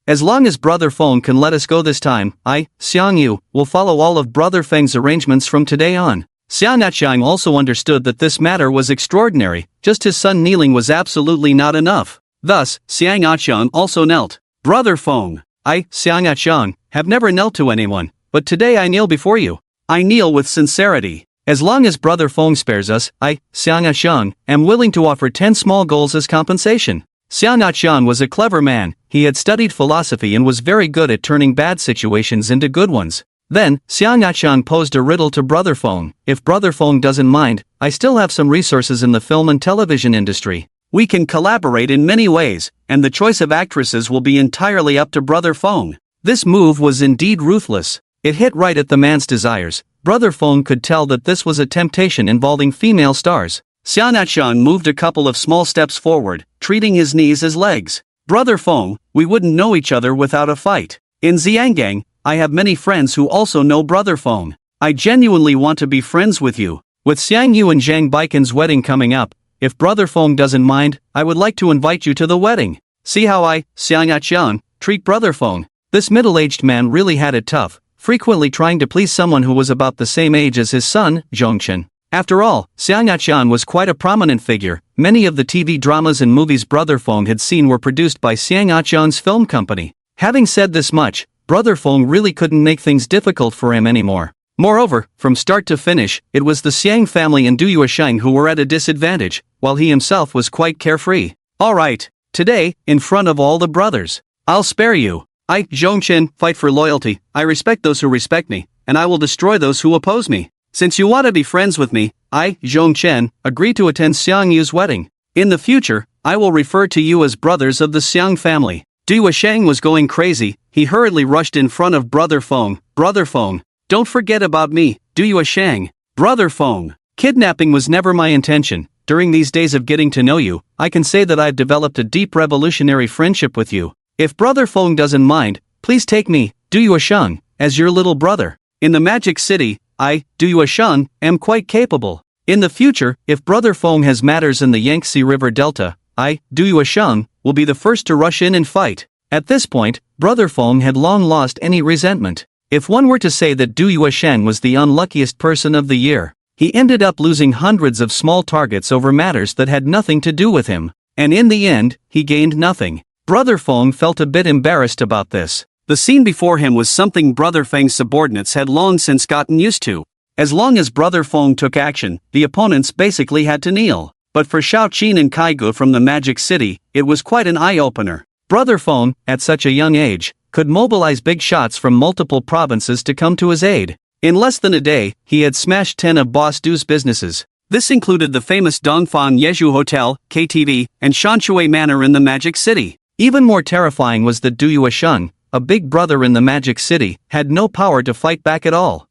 As long as Brother Feng can let us go this time, I, Xiang Yu, will follow all of Brother Feng's arrangements from today on. Xianxiang also understood that this matter was extraordinary. Just his son kneeling was absolutely not enough. Thus, Xianxiang also knelt. Brother Feng, I, Xianxiang, have never knelt to anyone, but today I kneel before you. I kneel with sincerity. As long as Brother Feng spares us, I, Xianxiang, am willing to offer 10 small goals as compensation. Xianxiang was a clever man. He had studied philosophy and was very good at turning bad situations into good ones. Then, Xianxiang posed a riddle to Brother Feng. If Brother Feng doesn't mind, I still have some resources in the film and television industry. We can collaborate in many ways, and the choice of actresses will be entirely up to Brother Feng. This move was indeed ruthless. It hit right at the man's desires. Brother Feng could tell that this was a temptation involving female stars. Xianxiang moved a couple of small steps forward, treating his knees as legs. Brother Feng, we wouldn't know each other without a fight. In Xiangang, I have many friends who also know Brother Feng. I genuinely want to be friends with you. With Xiang Yu and Zhang Baiken's wedding coming up, if Brother Feng doesn't mind, I would like to invite you to the wedding. See how I, Xianxiang, treat Brother Feng. This middle-aged man really had it tough, frequently trying to please someone who was about the same age as his son, Zhongchen. After all, Xianxiang was quite a prominent figure. Many of the TV dramas and movies Brother Feng had seen were produced by Xianxiang's film company. Having said this much, Brother Feng really couldn't make things difficult for him anymore. Moreover, from start to finish, it was the Xiang family and Du Yuesheng who were at a disadvantage, while he himself was quite carefree. Alright, today, in front of all the brothers, I'll spare you. I, Zhongchen, fight for loyalty. I respect those who respect me, and I will destroy those who oppose me. Since you want to be friends with me, I, Zhongchen, agree to attend Xiang Yu's wedding. In the future, I will refer to you as brothers of the Xiang family. Du Yuesheng was going crazy. He hurriedly rushed in front of Brother Feng. Brother Feng, don't forget about me, Du Yuesheng. Brother Feng, kidnapping was never my intention. during these days of getting to know you, I can say that I've developed a deep revolutionary friendship with you. If Brother Feng doesn't mind, please take me, Du Yuesheng, as your little brother. In the Magic City, I, Du Yuesheng, am quite capable. In the future, if Brother Feng has matters in the Yangtze River Delta, I, Du Yuesheng, will be the first to rush in and fight. At this point, Brother Feng had long lost any resentment. If one were to say that Du Yuesheng was the unluckiest person of the year, he ended up losing hundreds of small targets over matters that had nothing to do with him. And in the end, he gained nothing. Brother Feng felt a bit embarrassed about this. The scene before him was something Brother Feng's subordinates had long since gotten used to. As long as Brother Feng took action, the opponents basically had to kneel. But for Shao Qin and Kai Gu from the Magic City, it was quite an eye-opener. Brother Feng, at such a young age, could mobilize big shots from multiple provinces to come to his aid. In less than a day, he had smashed 10 of Boss Du's businesses. This included the famous Dongfang Yeju Hotel, KTV, and Shanshui Manor in the Magic City. Even more terrifying was that Du Yuesheng, a big brother in the Magic City, had no power to fight back at all.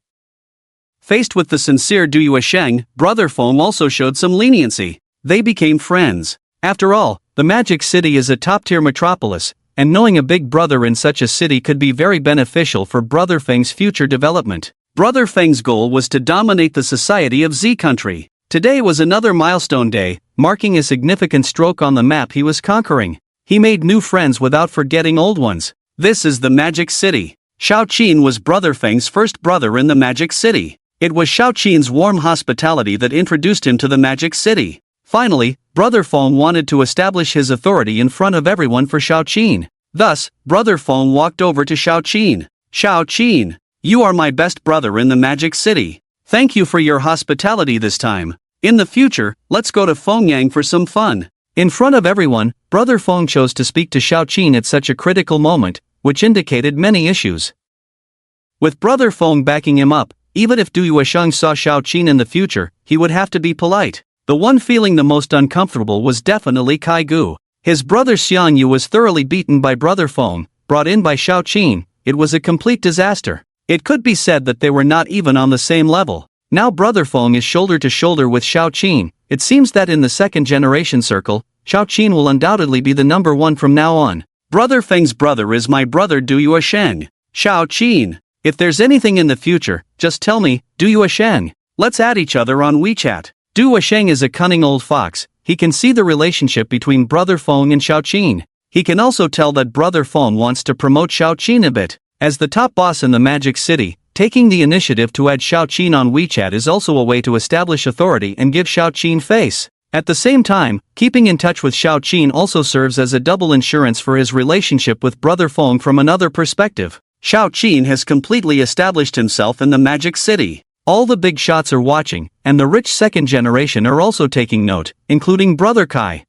Faced with the sincere Du Yuesheng, Brother Feng also showed some leniency. They became friends. After all, the Magic City is a top-tier metropolis, and knowing a big brother in such a city could be very beneficial for Brother Feng's future development. Brother Feng's goal was to dominate the society of Z country. Today was another milestone day, marking a significant stroke on the map he was conquering. He made new friends without forgetting old ones. This is the Magic City. Shao Qin was Brother Feng's first brother in the Magic City. It was Shao Qin's warm hospitality that introduced him to the Magic City. Finally, Brother Feng wanted to establish his authority in front of everyone for Shao Qin. Thus, Brother Feng walked over to Shao Qin. Shao Qin, you are my best brother in the Magic City. Thank you for your hospitality this time. In the future, let's go to Fengyang for some fun. In front of everyone, Brother Feng chose to speak to Shao Qin at such a critical moment, which indicated many issues. With Brother Feng backing him up, even if Du Yuesheng saw Shao Qin in the future, he would have to be polite. The one feeling the most uncomfortable was definitely Kai Gu. His brother Xiang Yu was thoroughly beaten by Brother Feng, brought in by Shao Qin. It was a complete disaster. It could be said that they were not even on the same level. Now Brother Feng is shoulder to shoulder with Shao Qin. It seems that in the second generation circle, Shao Qin will undoubtedly be the number one from now on. Brother Feng's brother is my brother Du Yuesheng. Shao Qin, if there's anything in the future, just tell me, Du Yuesheng. Let's add each other on WeChat. Du Yuesheng is a cunning old fox. He can see the relationship between Brother Feng and Shao Qin. He can also tell that Brother Feng wants to promote Shao Qin a bit. As the top boss in the Magic City, taking the initiative to add Shao Qin on WeChat is also a way to establish authority and give Shao Qin face. At the same time, keeping in touch with Shao Qin also serves as a double insurance for his relationship with Brother Feng from another perspective. Shao Qin has completely established himself in the Magic City. All the big shots are watching, and the rich second generation are also taking note, including Brother Kai.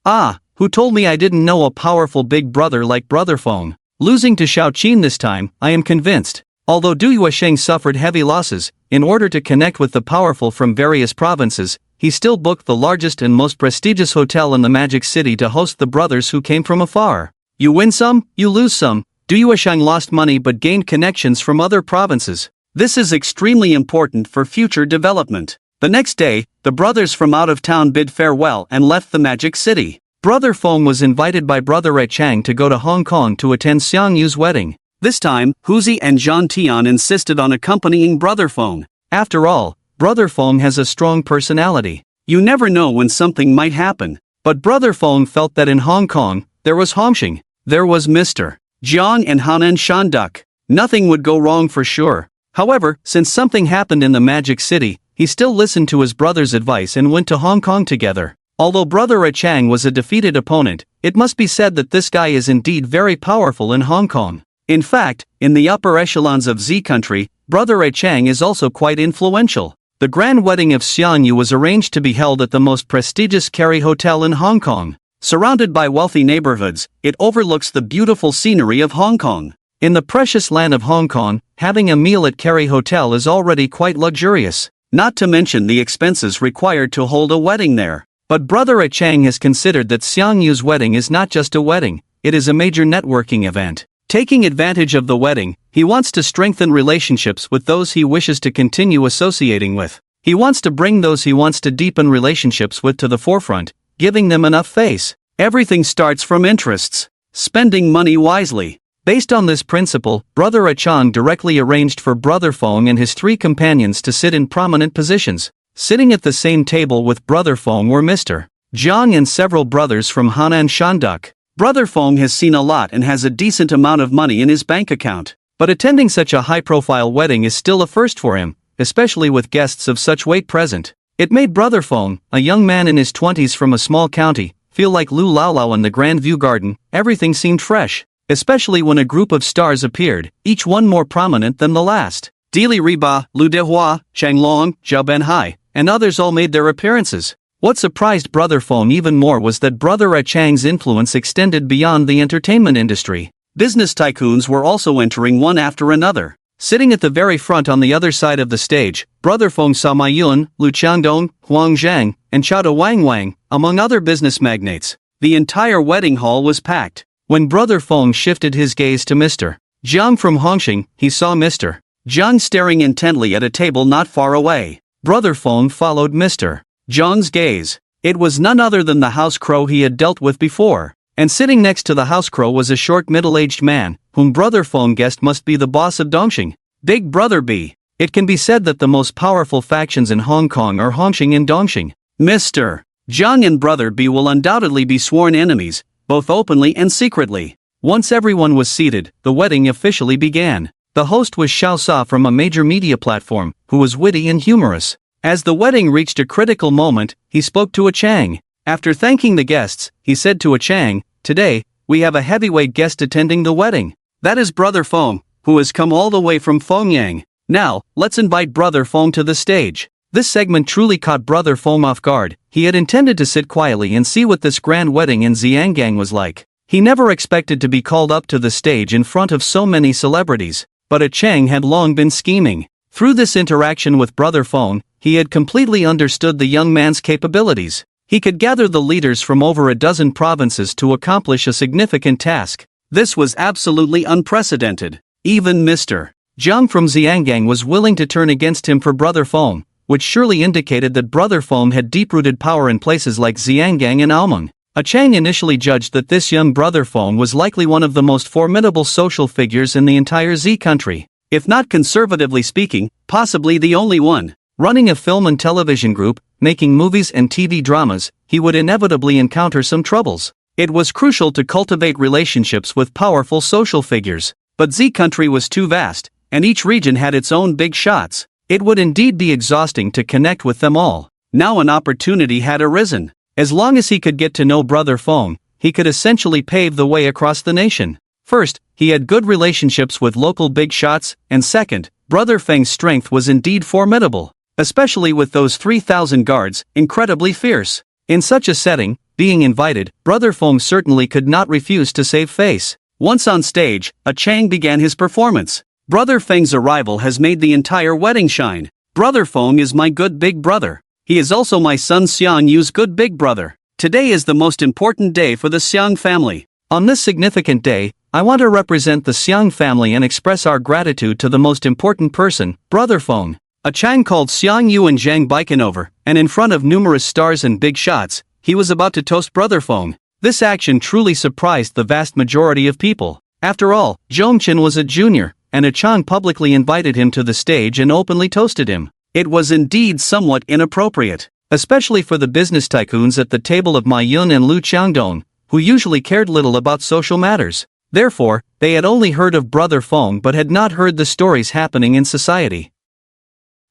Ah, who told me I didn't know a powerful big brother like Brother Feng? Losing to Shao Qin this time, I am convinced. Although Du Yuesheng suffered heavy losses, in order to connect with the powerful from various provinces, he still booked the largest and most prestigious hotel in the Magic City to host the brothers who came from afar. You win some, you lose some. Du Yuesheng lost money but gained connections from other provinces. This is extremely important for future development. The next day, the brothers from out of town bid farewell and left the Magic City. Brother Feng was invited by Brother Rai Chang to go to Hong Kong to attend Xiang Yu's wedding. This time, Huzi and Zhang Tian insisted on accompanying Brother Feng. After all, Brother Feng has a strong personality. You never know when something might happen. But Brother Feng felt that in Hong Kong, there was Hongxing, there was Mr. Jiang and Hanan Shanduk. Nothing would go wrong for sure. However, since something happened in the Magic City, he still listened to his brother's advice and went to Hong Kong together. Although Brother Rai Chang was a defeated opponent, it must be said that this guy is indeed very powerful in Hong Kong. In fact, in the upper echelons of Z country, Brother Rai Chang is also quite influential. The grand wedding of Xiang Yu was arranged to be held at the most prestigious Kerry Hotel in Hong Kong. Surrounded by wealthy neighborhoods, it overlooks the beautiful scenery of Hong Kong. In the precious land of Hong Kong, having a meal at Kerry Hotel is already quite luxurious, not to mention the expenses required to hold a wedding there. But Brother Rai Chang has considered that Xiang Yu's wedding is not just a wedding, it is a major networking event. Taking advantage of the wedding, he wants to strengthen relationships with those he wishes to continue associating with. He wants to bring those he wants to deepen relationships with to the forefront, giving them enough face. Everything starts from interests. Spending money wisely. Based on this principle, Brother Achang directly arranged for Brother Fong and his 3 companions to sit in prominent positions. Sitting at the same table with Brother Fong were Mr. Jiang and several brothers from Hanan Shanduk. Brother Fong has seen a lot and has a decent amount of money in his bank account. But attending such a high-profile wedding is still a first for him, especially with guests of such weight present. It made Brother Fong, a young man in his 20s from a small county, feel like Lu Laolao in the Grand View Garden. Everything seemed fresh, especially when a group of stars appeared, each one more prominent than the last. Dili Riba, Lu Dehua, Chang Long, Zhao Benhai, and others all made their appearances. What surprised Brother Fong even more was that Brother Achang's influence extended beyond the entertainment industry. Business tycoons were also entering one after another. Sitting at the very front on the other side of the stage, Brother Fong saw Ma Yun, Lu Qiangdong, Huang Zhang, and Chao De Wang, among other business magnates. The entire wedding hall was packed. When Brother Fong shifted his gaze to Mr. Jiang from Hongqing, he saw Mr. Jiang staring intently at a table not far away. Brother Fong followed Mr. Jiang's gaze. It was none other than the house crow he had dealt with before. And sitting next to the house crow was a short middle-aged man, whom Brother Fong guessed must be the boss of Dongxing. Big Brother B. It can be said that the most powerful factions in Hong Kong are Hongqing and Dongxing. Mr. Jiang and Brother B will undoubtedly be sworn enemies, both openly and secretly. Once everyone was seated, the wedding officially began. The host was Xiao Sa from a major media platform, who was witty and humorous. As the wedding reached a critical moment, he spoke to Achang. After thanking the guests, he said to Achang, "Today, we have a heavyweight guest attending the wedding. That is Brother Fong, who has come all the way from Fengyang. Now, let's invite Brother Fong to the stage." This segment truly caught Brother Fong off guard. He had intended to sit quietly and see what this grand wedding in Xiangang was like. He never expected to be called up to the stage in front of so many celebrities. But Achang had long been scheming. Through this interaction with Brother Fong, he had completely understood the young man's capabilities. He could gather the leaders from over a dozen provinces to accomplish a significant task. This was absolutely unprecedented. Even Mr. Jiang from Xiangang was willing to turn against him for Brother Fong, which surely indicated that Brother Fong had deep-rooted power in places like Xiangang and Aomeng. Achang initially judged that this young Brother Fong was likely one of the most formidable social figures in the entire Z country. If not conservatively speaking, possibly the only one. Running a film and television group, making movies and TV dramas, he would inevitably encounter some troubles. It was crucial to cultivate relationships with powerful social figures. But Z country was too vast, and each region had its own big shots. It would indeed be exhausting to connect with them all. Now an opportunity had arisen. As long as he could get to know Brother Fong, he could essentially pave the way across the nation. First, he had good relationships with local big shots, and second, Brother Feng's strength was indeed formidable. Especially with those 3,000 guards, incredibly fierce. In such a setting, being invited, Brother Fong certainly could not refuse to save face. Once on stage, Achang began his performance. Brother Feng's arrival has made the entire wedding shine. Brother Fong is my good big brother. He is also my son Xiang Yu's good big brother. Today is the most important day for the Xiang family. On this significant day, I want to represent the Xiang family and express our gratitude to the most important person, Brother Fong. Achang called Xiang Yu and Zhang Baikan over, and in front of numerous stars and big shots, he was about to toast Brother Fong. This action truly surprised the vast majority of people. After all, Zhongchen was a junior, and Achang publicly invited him to the stage and openly toasted him. It was indeed somewhat inappropriate, especially for the business tycoons at the table of Ma Yun and Lu Qiangdong, who usually cared little about social matters. Therefore, they had only heard of Brother Fong but had not heard the stories happening in society.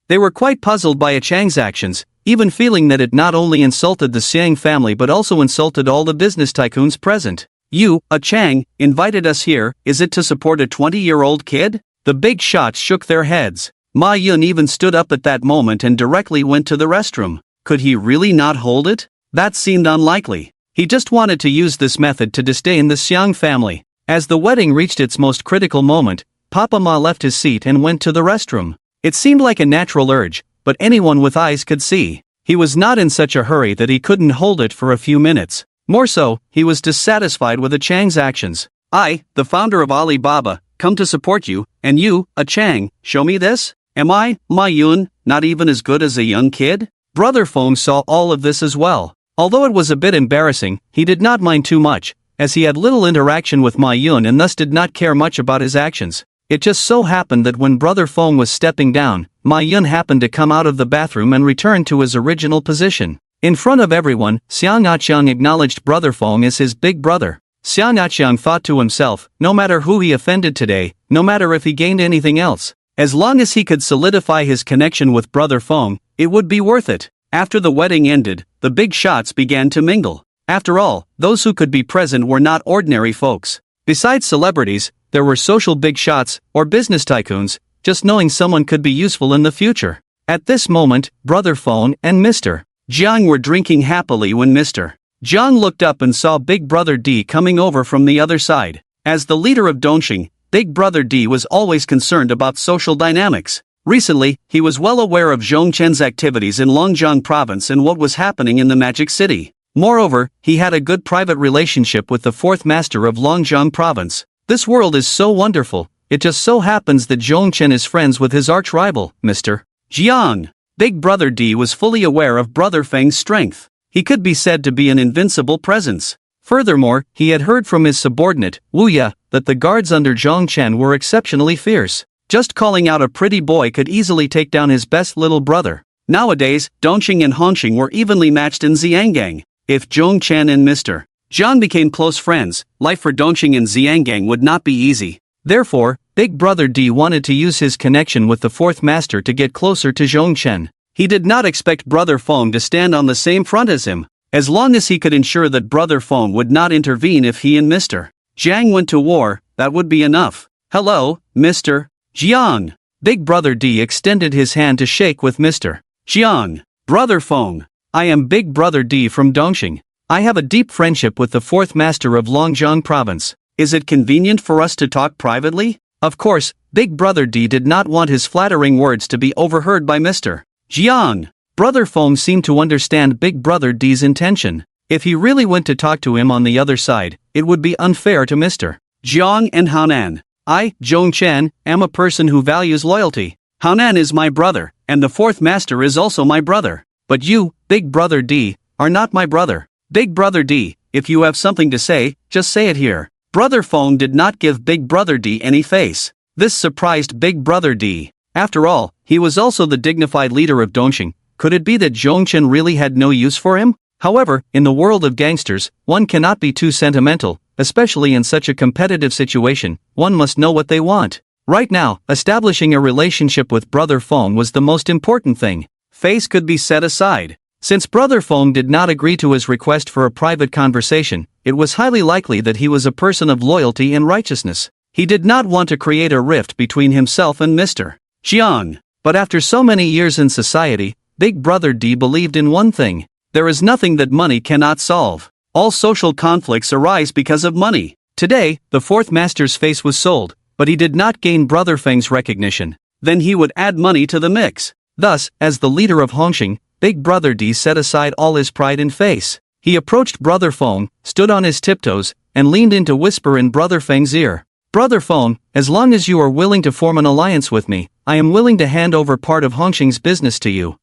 They were quite puzzled by Achang's actions, even feeling that it not only insulted the Xiang family but also insulted all the business tycoons present. "You, Achang, invited us here, is it to support a 20-year-old kid?" The big shots shook their heads. Ma Yun even stood up at that moment and directly went to the restroom. Could he really not hold it? That seemed unlikely. He just wanted to use this method to disdain the Xiang family. As the wedding reached its most critical moment, Papa Ma left his seat and went to the restroom. It seemed like a natural urge, but anyone with eyes could see. He was not in such a hurry that he couldn't hold it for a few minutes. More so, he was dissatisfied with Achang's actions. "I, the founder of Alibaba, come to support you, and you, Achang, show me this? Am I, Ma Yun, not even as good as a young kid? Brother Feng saw all of this as well. Although it was a bit embarrassing, he did not mind too much, as he had little interaction with Ma Yun and thus did not care much about his actions. It just so happened that when Brother Feng was stepping down, Ma Yun happened to come out of the bathroom and return to his original position. In front of everyone, Xiang Aqiang acknowledged Brother Feng as his big brother. Xiang Aqiang thought to himself, no matter who he offended today, no matter if he gained anything else, as long as he could solidify his connection with Brother Feng, it would be worth it. After the wedding ended, the big shots began to mingle. After all, those who could be present were not ordinary folks. Besides celebrities, there were social big shots, or business tycoons, just knowing someone could be useful in the future. At this moment, Brother Feng and Mr. Jiang were drinking happily when Mr. Jiang looked up and saw Big Brother D coming over from the other side. As the leader of Dongxing, Big Brother D was always concerned about social dynamics. Recently, he was well aware of Zhong Chen's activities in Longjiang province and what was happening in the Magic City. Moreover, he had a good private relationship with the fourth master of Longjiang province. This world is so wonderful, it just so happens that Zhong Chen is friends with his arch-rival, Mr. Jiang. Big Brother D was fully aware of Brother Feng's strength. He could be said to be an invincible presence. Furthermore, he had heard from his subordinate, Wu Ya, that the guards under Zhong Chen were exceptionally fierce. Just calling out a pretty boy could easily take down his best little brother. Nowadays, Dongxing and Hongxing were evenly matched in Xiangang. If Zhong Chen and Mr. Jiang became close friends, life for Dongxing and Xiangang would not be easy. Therefore, Big Brother D wanted to use his connection with the fourth master to get closer to Zhong Chen. He did not expect Brother Feng to stand on the same front as him. As long as he could ensure that Brother Feng would not intervene if he and Mr. Jiang went to war, that would be enough. Hello, Mr. Jiang. Big Brother D extended his hand to shake with Mr. Jiang. Brother Feng. I am Big Brother D from Dongxing. I have a deep friendship with the fourth master of Longjiang province. Is it convenient for us to talk privately? Of course, Big Brother D did not want his flattering words to be overheard by Mr. Jiang. Brother Feng seemed to understand Big Brother D's intention. If he really went to talk to him on the other side, it would be unfair to Mr. Jiang and Haonan. I, Zhong Chen, am a person who values loyalty. Haonan is my brother, and the fourth master is also my brother. But you, Big Brother D, are not my brother. Big Brother D, if you have something to say, just say it here. Brother Feng did not give Big Brother D any face. This surprised Big Brother D. After all, he was also the dignified leader of Dongxing. Could it be that Zhong Chen really had no use for him? However, in the world of gangsters, one cannot be too sentimental, especially in such a competitive situation. One must know what they want. Right now, establishing a relationship with Brother Feng was the most important thing. Face could be set aside. Since Brother Feng did not agree to his request for a private conversation, it was highly likely that he was a person of loyalty and righteousness. He did not want to create a rift between himself and Mr. Jiang. But after so many years in society, Big Brother D believed in one thing. There is nothing that money cannot solve. All social conflicts arise because of money. Today, the fourth master's face was sold, but he did not gain Brother Feng's recognition. Then he would add money to the mix. Thus, as the leader of Hongxing, Big Brother D set aside all his pride and face. He approached Brother Feng, stood on his tiptoes, and leaned in to whisper in Brother Feng's ear. Brother Feng, as long as you are willing to form an alliance with me, I am willing to hand over part of Hongxing's business to you.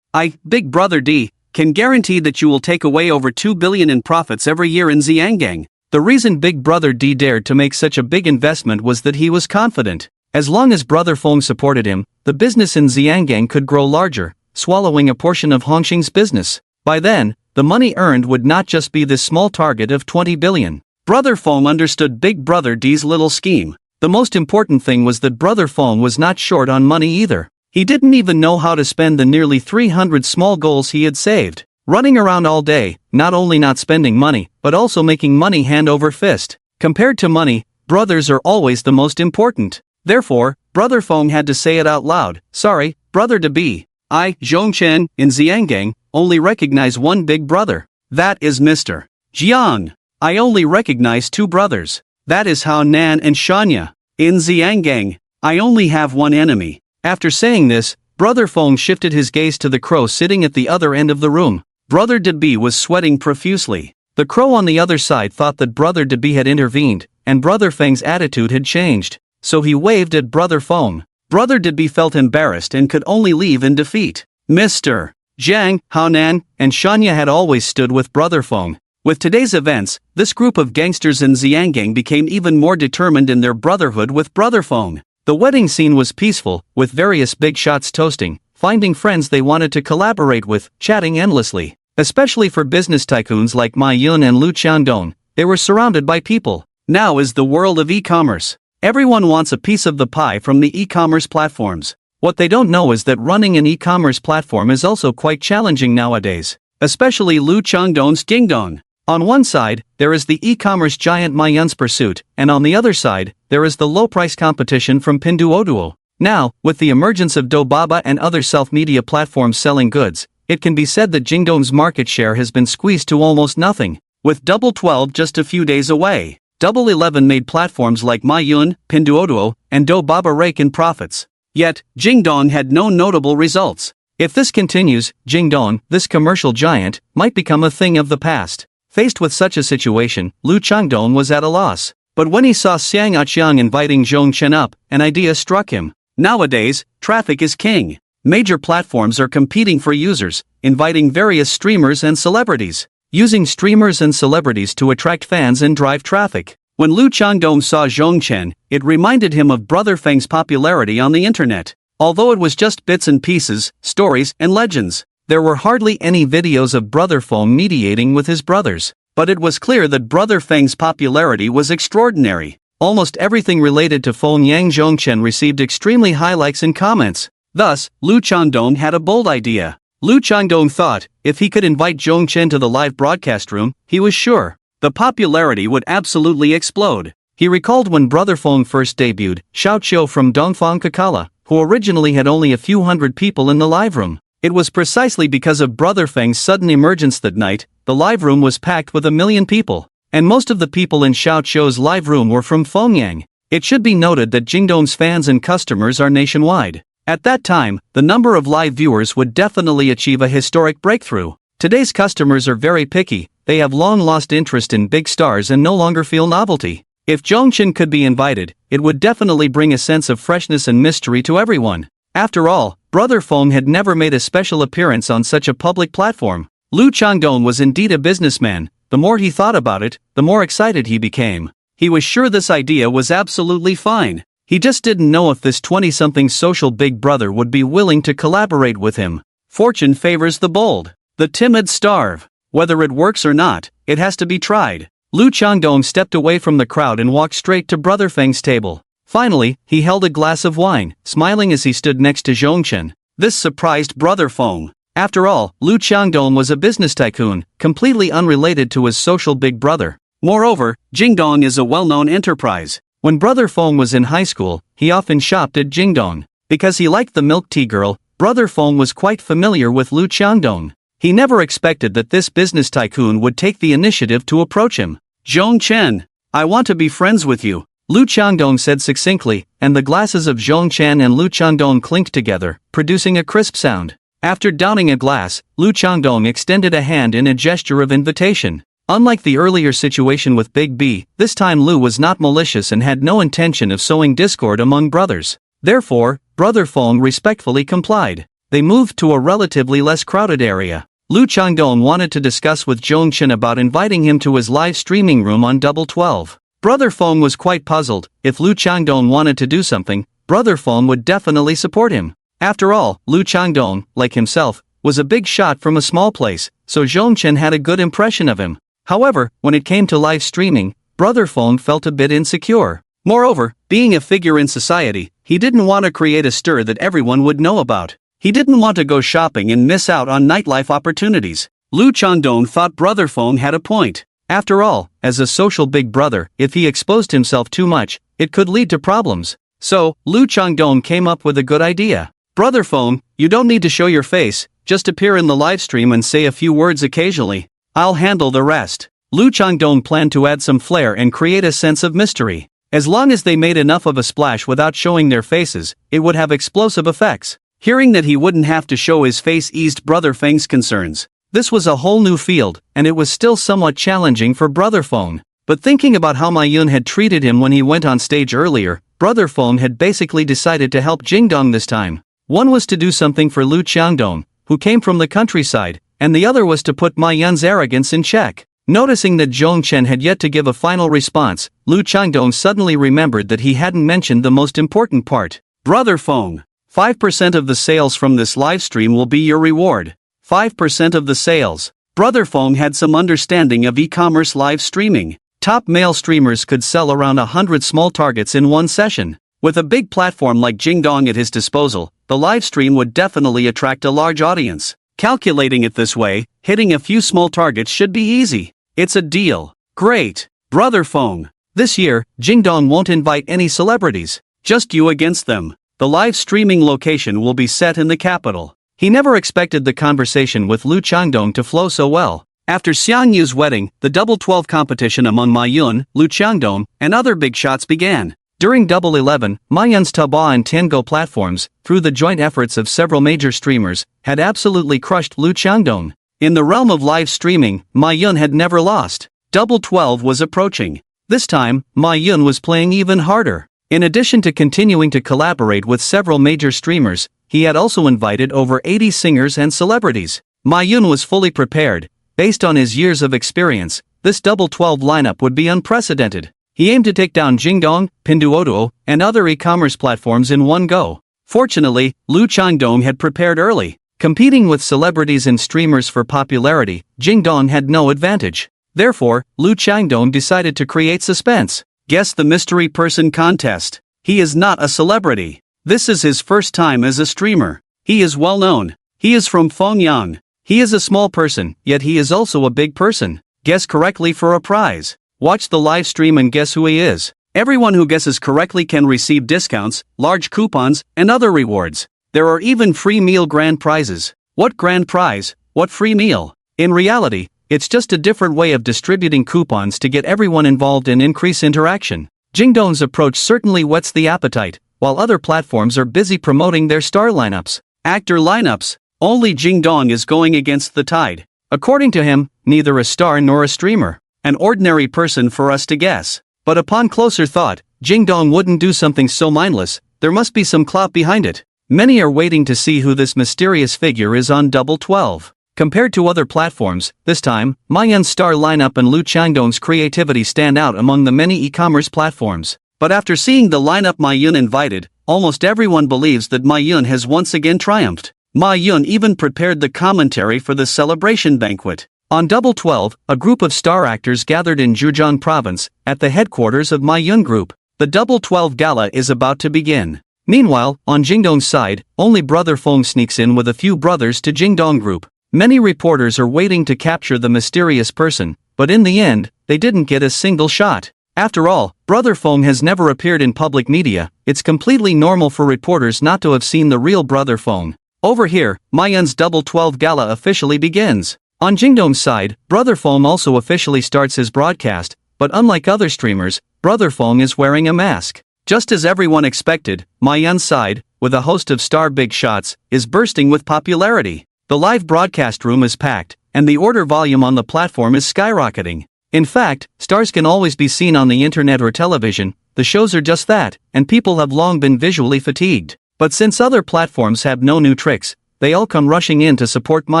I, Big Brother D, can guarantee that you will take away over 2 billion in profits every year in Xiangang. The reason Big Brother D dared to make such a big investment was that he was confident. As long as Brother Feng supported him, the business in Xiangang could grow larger, swallowing a portion of Hongxing's business. By then, the money earned would not just be this small target of 20 billion. Brother Feng understood Big Brother D's little scheme. The most important thing was that Brother Feng was not short on money either. He didn't even know how to spend the nearly 300 small goals he had saved. Running around all day, not only not spending money, but also making money hand over fist. Compared to money, brothers are always the most important. Therefore, Brother Feng had to say it out loud. Sorry, Brother D. I, Zhong Chen, in Xiangang, only recognize one big brother. That is Mr. Jiang. I only recognize 2 brothers. That is Haonan and Shanya. In Xiangang, I only have one enemy. After saying this, Brother Feng shifted his gaze to the crow sitting at the other end of the room. Brother D was sweating profusely. The crow on the other side thought that Brother D had intervened, and Brother Feng's attitude had changed. So he waved at Brother Feng. Brother Didby felt embarrassed and could only leave in defeat. Mr. Jiang, Haonan, and Shanya had always stood with Brother Feng. With today's events, this group of gangsters in Xiangang became even more determined in their brotherhood with Brother Feng. The wedding scene was peaceful, with various big shots toasting, finding friends they wanted to collaborate with, chatting endlessly. Especially for business tycoons like Ma Yun and Lu Qiangdong, they were surrounded by people. Now is the world of e-commerce. Everyone wants a piece of the pie from the e-commerce platforms. What they don't know is that running an e-commerce platform is also quite challenging nowadays, especially Lu Qiangdong's Jingdong. On one side, there is the e-commerce giant Ma Yun's pursuit, and on the other side, there is the low-price competition from Pinduoduo. Now, with the emergence of Douyin and other self-media platforms selling goods, it can be said that Jingdong's market share has been squeezed to almost nothing. With Double 12 just a few days away, Double 11 made platforms like Ma Yun, Pinduoduo, and Douyin rake in profits. Yet, Jingdong had no notable results. If this continues, Jingdong, this commercial giant, might become a thing of the past. Faced with such a situation, Lu Qiangdong was at a loss. But when he saw Xiang Aqiang inviting Zhong Chen up, an idea struck him. Nowadays, traffic is king. Major platforms are competing for users, inviting various streamers and celebrities, using streamers and celebrities to attract fans and drive traffic. When Lu Qiangdong saw Zhong Chen, it reminded him of Brother Feng's popularity on the internet. Although it was just bits and pieces, stories, and legends, there were hardly any videos of Brother Feng mediating with his brothers. But it was clear that Brother Feng's popularity was extraordinary. Almost everything related to Feng Yang Zhongchen received extremely high likes and comments. Thus, Lu Qiangdong had a bold idea. Lu Qiangdong thought, if he could invite Zhongchen to the live broadcast room, he was sure the popularity would absolutely explode. He recalled when Brother Feng first debuted, Xiao Qiu from Dongfang Kakala, who originally had only a few hundred people in the live room. It was precisely because of Brother Feng's sudden emergence that night, the live room was packed with 1 million people. And most of the people in Xiao Qiu's live room were from Fengyang. It should be noted that Jingdong's fans and customers are nationwide. At that time, the number of live viewers would definitely achieve a historic breakthrough. Today's customers are very picky, they have long lost interest in big stars and no longer feel novelty. If Zhongchen could be invited, it would definitely bring a sense of freshness and mystery to everyone. After all, Brother Feng had never made a special appearance on such a public platform. Lu Qiangdong was indeed a businessman. The more he thought about it, the more excited he became. He was sure this idea was absolutely fine. He just didn't know if this 20-something social big brother would be willing to collaborate with him. Fortune favors the bold. The timid starve. Whether it works or not, it has to be tried. Lu Qiangdong stepped away from the crowd and walked straight to Brother Feng's table. Finally, he held a glass of wine, smiling as he stood next to Zhongchen. This surprised Brother Feng. After all, Lu Qiangdong was a business tycoon, completely unrelated to his social big brother. Moreover, Jingdong is a well-known enterprise. When Brother Feng was in high school, he often shopped at Jingdong. Because he liked the milk tea girl, Brother Feng was quite familiar with Lu Qiangdong. He never expected that this business tycoon would take the initiative to approach him. Zhongchen, I want to be friends with you, Lu Qiangdong said succinctly, and the glasses of Zhongchen and Lu Qiangdong clinked together, producing a crisp sound. After downing a glass, Lu Qiangdong extended a hand in a gesture of invitation. Unlike the earlier situation with Big B, this time Lu was not malicious and had no intention of sowing discord among brothers. Therefore, Brother Feng respectfully complied. They moved to a relatively less crowded area. Lu Qiangdong wanted to discuss with Zhongchen about inviting him to his live streaming room on Double 12. Brother Feng was quite puzzled. If Lu Qiangdong wanted to do something, Brother Feng would definitely support him. After all, Lu Qiangdong, like himself, was a big shot from a small place, so Zhongchen had a good impression of him. However, when it came to live streaming, Brother Feng felt a bit insecure. Moreover, being a figure in society, he didn't want to create a stir that everyone would know about. He didn't want to go shopping and miss out on nightlife opportunities. Lu Qiangdong thought Brother Feng had a point. After all, as a social big brother, if he exposed himself too much, it could lead to problems. So, Lu Qiangdong came up with a good idea. Brother Feng, you don't need to show your face, just appear in the livestream and say a few words occasionally. I'll handle the rest. Lu Qiangdong planned to add some flair and create a sense of mystery. As long as they made enough of a splash without showing their faces, it would have explosive effects. Hearing that he wouldn't have to show his face eased Brother Feng's concerns. This was a whole new field, and it was still somewhat challenging for Brother Feng. But thinking about how Ma Yun had treated him when he went on stage earlier, Brother Feng had basically decided to help Jingdong this time. One was to do something for Lu Qiangdong, who came from the countryside, and the other was to put Ma Yun's arrogance in check. Noticing that Zhong Chen had yet to give a final response, Lu Qiangdong suddenly remembered that he hadn't mentioned the most important part. Brother Feng, 5% of the sales from this livestream will be your reward. 5% of the sales. Brother Feng had some understanding of e-commerce live streaming. Top male streamers could sell around 100 small targets in one session. With a big platform like Jingdong at his disposal, the live stream would definitely attract a large audience. Calculating it this way, hitting a few small targets should be easy. It's a deal. Great. Brother Feng. This year, Jingdong won't invite any celebrities. Just you against them. The live streaming location will be set in the capital. He never expected the conversation with Lu Qiangdong to flow so well. After Xiang Yu's wedding, the Double 12 competition among Ma Yun, Lu Qiangdong, and other big shots began. During Double 11, Ma Yun's Taobao and Tiango platforms, through the joint efforts of several major streamers, had absolutely crushed Lu Qiangdong. In the realm of live streaming, Ma Yun had never lost. Double 12 was approaching. This time, Ma Yun was playing even harder. In addition to continuing to collaborate with several major streamers, he had also invited over 80 singers and celebrities. Ma Yun was fully prepared. Based on his years of experience, this Double 12 lineup would be unprecedented. He aimed to take down Jingdong, Pinduoduo, and other e-commerce platforms in one go. Fortunately, Lu Qiangdong had prepared early. Competing with celebrities and streamers for popularity, Jingdong had no advantage. Therefore, Lu Qiangdong decided to create suspense. Guess the mystery person contest. He is not a celebrity. This is his first time as a streamer. He is well known. He is from Fengyang. He is a small person, yet he is also a big person. Guess correctly for a prize. Watch the live stream and guess who he is. Everyone who guesses correctly can receive discounts, large coupons, and other rewards. There are even free meal grand prizes. What grand prize? What free meal? In reality, it's just a different way of distributing coupons to get everyone involved and increase interaction. Jingdong's approach certainly whets the appetite, while other platforms are busy promoting their star lineups. Actor lineups. Only Jingdong is going against the tide. According to him, neither a star nor a streamer. An ordinary person for us to guess. But upon closer thought, Jingdong wouldn't do something so mindless. There must be some clout behind it. Many are waiting to see who this mysterious figure is on Double 12. Compared to other platforms, this time, Ma Yun's star lineup and Lu Qiangdong's creativity stand out among the many e-commerce platforms. But after seeing the lineup Ma Yun invited, almost everyone believes that Ma Yun has once again triumphed. Ma Yun even prepared the commentary for the celebration banquet. On Double 12, a group of star actors gathered in Zhejiang province, at the headquarters of Ma Yun Group. The Double 12 gala is about to begin. Meanwhile, on Jingdong's side, only Brother Feng sneaks in with a few brothers to Jingdong Group. Many reporters are waiting to capture the mysterious person, but in the end, they didn't get a single shot. After all, Brother Feng has never appeared in public media. It's completely normal for reporters not to have seen the real Brother Feng. Over here, Ma Yun's Double 12 gala officially begins. On Jingdong's side, Brother Feng also officially starts his broadcast, but unlike other streamers, Brother Feng is wearing a mask. Just as everyone expected, Ma Yun's side, with a host of star big shots, is bursting with popularity. The live broadcast room is packed, and the order volume on the platform is skyrocketing. In fact, stars can always be seen on the internet or television. The shows are just that, and people have long been visually fatigued. But since other platforms have no new tricks, they all come rushing in to support Ma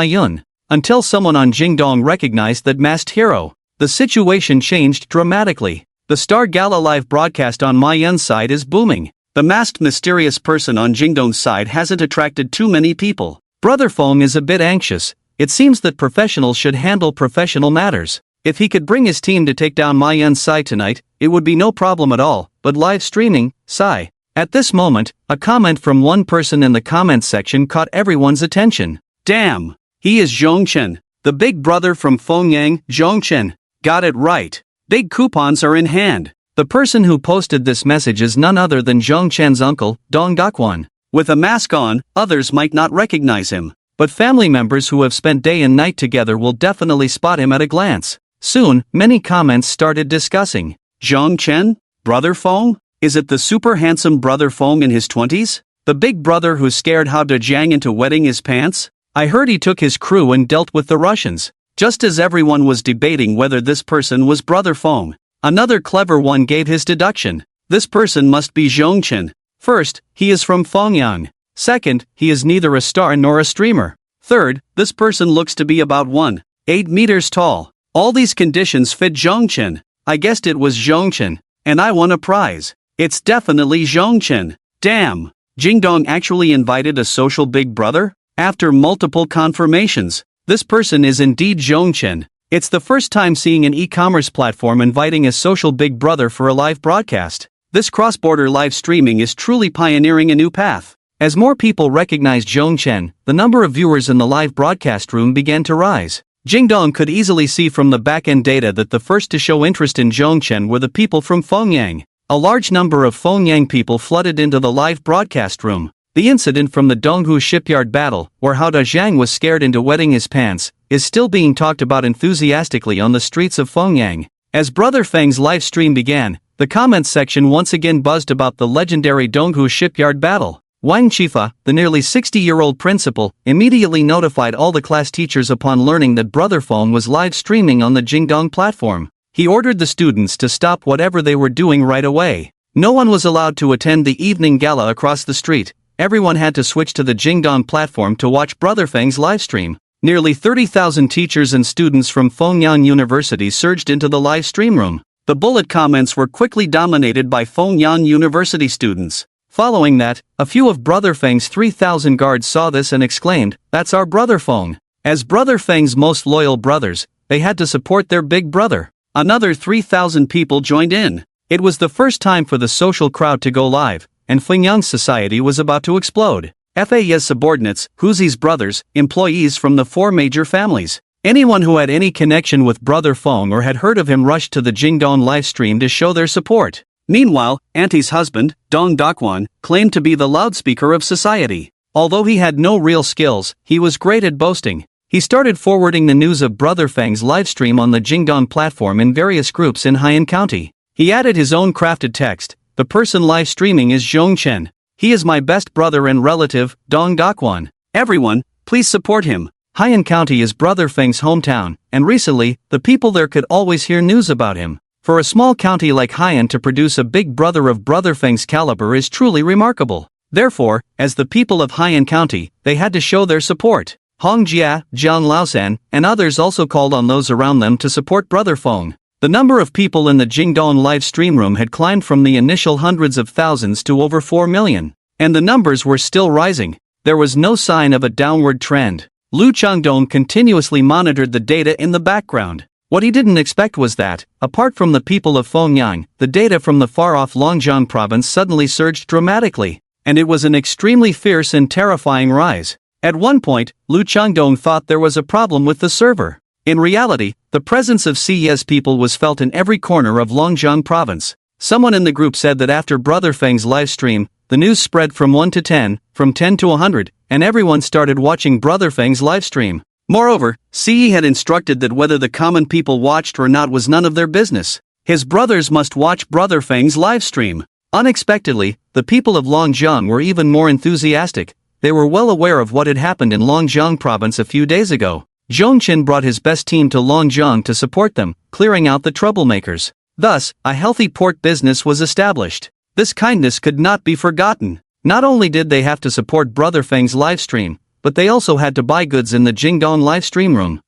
Yun. Until someone on Jingdong recognized that masked hero. The situation changed dramatically. The Star Gala live broadcast on Ma Yun's side is booming. The masked mysterious person on Jingdong's side hasn't attracted too many people. Brother Feng is a bit anxious. It seems that professionals should handle professional matters. If he could bring his team to take down Ma Yun's side tonight, it would be no problem at all, but live streaming, sigh. At this moment, a comment from one person in the comments section caught everyone's attention. Damn! He is Zhong Chen, the big brother from Fengyang. Zhong Chen. Got it right. Big coupons are in hand. The person who posted this message is none other than Zhong Chen's uncle, Dong Gakwan. With a mask on, others might not recognize him. But family members who have spent day and night together will definitely spot him at a glance. Soon, many comments started discussing. Zhong Chen? Brother Feng? Is it the super handsome Brother Feng in his 20s? The big brother who scared Hao Dejiang into wetting his pants? I heard he took his crew and dealt with the Russians. Just as everyone was debating whether this person was Brother Feng, another clever one gave his deduction. This person must be Zhongchen. First, he is from Fengyang. Second, he is neither a star nor a streamer. Third, this person looks to be about 1.8 meters tall. All these conditions fit Zhongchen. I guessed it was Zhongchen, and I won a prize. It's definitely Zhongchen. Damn! Jingdong actually invited a social big brother? After multiple confirmations, this person is indeed Zhongchen. It's the first time seeing an e-commerce platform inviting a social big brother for a live broadcast. This cross-border live streaming is truly pioneering a new path. As more people recognized Zhongchen, the number of viewers in the live broadcast room began to rise. Jingdong could easily see from the back-end data that the first to show interest in Zhongchen were the people from Fengyang. A large number of Fengyang people flooded into the live broadcast room. The incident from the Donghu shipyard battle, where Hao Dezhang was scared into wetting his pants, is still being talked about enthusiastically on the streets of Fengyang. As Brother Feng's live stream began, the comments section once again buzzed about the legendary Donghu shipyard battle. Wang Qifa, the nearly 60-year-old principal, immediately notified all the class teachers upon learning that Brother Feng was live streaming on the Jingdong platform. He ordered the students to stop whatever they were doing right away. No one was allowed to attend the evening gala across the street. Everyone had to switch to the Jingdong platform to watch Brother Feng's livestream. Nearly 30,000 teachers and students from Fengyang University surged into the live stream room. The bullet comments were quickly dominated by Fengyang University students. Following that, a few of Brother Feng's 3,000 guards saw this and exclaimed, "That's our Brother Feng." As Brother Feng's most loyal brothers, they had to support their big brother. Another 3,000 people joined in. It was the first time for the social crowd to go live, and Fengyang's society was about to explode. FA's subordinates, Huzi's brothers, employees from the 4 major families. Anyone who had any connection with Brother Feng or had heard of him rushed to the Jingdong livestream to show their support. Meanwhile, Auntie's husband, Dong Dakwon, claimed to be the loudspeaker of society. Although he had no real skills, he was great at boasting. He started forwarding the news of Brother Feng's livestream on the Jingdong platform in various groups in Haiyan County. He added his own crafted text. "The person live streaming is Zhongchen. He is my best brother and relative, Dong Dakwon. Everyone, please support him." Haiyan County is Brother Feng's hometown, and recently, the people there could always hear news about him. For a small county like Haiyan to produce a big brother of Brother Feng's caliber is truly remarkable. Therefore, as the people of Haiyan County, they had to show their support. Hong Jia, Jiang Laosan, and others also called on those around them to support Brother Feng. The number of people in the Jingdong live stream room had climbed from the initial hundreds of thousands to over 4 million. And the numbers were still rising. There was no sign of a downward trend. Lu Changdong continuously monitored the data in the background. What he didn't expect was that, apart from the people of Fengyang, the data from the far-off Longjiang province suddenly surged dramatically. And it was an extremely fierce and terrifying rise. At one point, Lu Changdong thought there was a problem with the server. In reality, the presence of CES people was felt in every corner of Longjiang province. Someone in the group said that after Brother Feng's live stream, the news spread from 1 to 10, from 10 to 100, and everyone started watching Brother Feng's live stream. Moreover, CE had instructed that whether the common people watched or not was none of their business. His brothers must watch Brother Feng's live stream. Unexpectedly, the people of Longjiang were even more enthusiastic. They were well aware of what had happened in Longjiang province a few days ago. Zhongchen brought his best team to Longjiang to support them, clearing out the troublemakers. Thus, a healthy port business was established. This kindness could not be forgotten. Not only did they have to support Brother Feng's livestream, but they also had to buy goods in the Jingdong livestream room.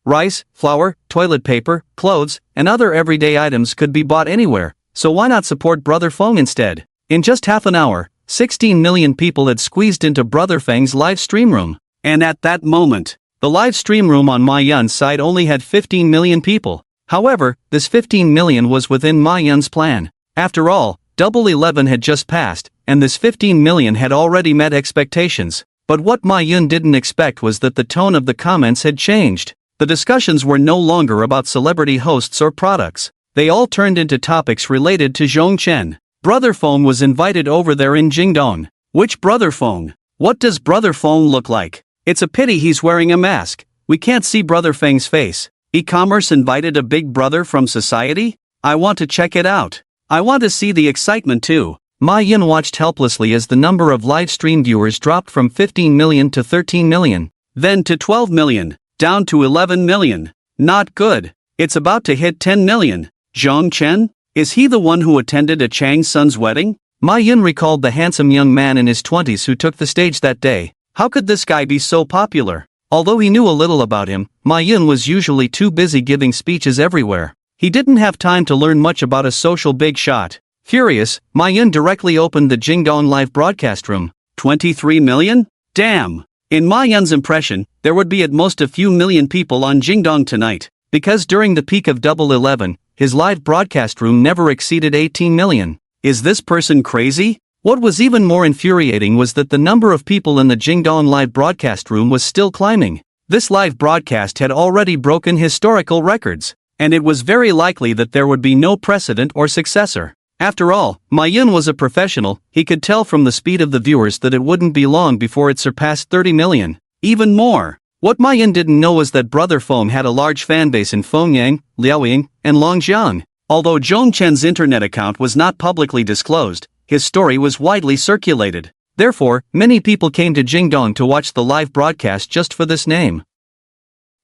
Rice, flour, toilet paper, clothes, and other everyday items could be bought anywhere, so why not support Brother Feng instead? In just half an hour, 16 million people had squeezed into Brother Feng's live stream room. And at that moment, the live stream room on Ma Yun's side only had 15 million people. However, this 15 million was within Ma Yun's plan. After all, Double 11 had just passed, and this 15 million had already met expectations. But what Ma Yun didn't expect was that the tone of the comments had changed. The discussions were no longer about celebrity hosts or products. They all turned into topics related to Zhongchen. Brother Feng was invited over there in Jingdong. Which Brother Feng? What does Brother Feng look like? It's a pity he's wearing a mask. We can't see Brother Feng's face. E-commerce invited a big brother from society? I want to check it out. I want to see the excitement too. Ma Yun watched helplessly as the number of live stream viewers dropped from 15 million to 13 million. Then to 12 million. Down to 11 million. Not good. It's about to hit 10 million. Zhongchen? Is he the one who attended a Chang Sun's wedding? Ma Yun recalled the handsome young man in his 20s who took the stage that day. How could this guy be so popular? Although he knew a little about him, Ma Yun was usually too busy giving speeches everywhere. He didn't have time to learn much about a social big shot. Furious, Ma Yun directly opened the Jingdong live broadcast room. 23 million? Damn! In Ma Yun's impression, there would be at most a few million people on Jingdong tonight, because during the peak of Double 11, his live broadcast room never exceeded 18 million. Is this person crazy? What was even more infuriating was that the number of people in the Jingdong live broadcast room was still climbing. This live broadcast had already broken historical records, and it was very likely that there would be no precedent or successor. After all, Ma Yun was a professional. He could tell from the speed of the viewers that it wouldn't be long before it surpassed 30 million. Even more. What Ma Yun didn't know was that Brother Feng had a large fanbase in Fengyang, Liaoying, and Longjiang. Although Zhong Chen's internet account was not publicly disclosed, his story was widely circulated. Therefore, many people came to Jingdong to watch the live broadcast just for this name.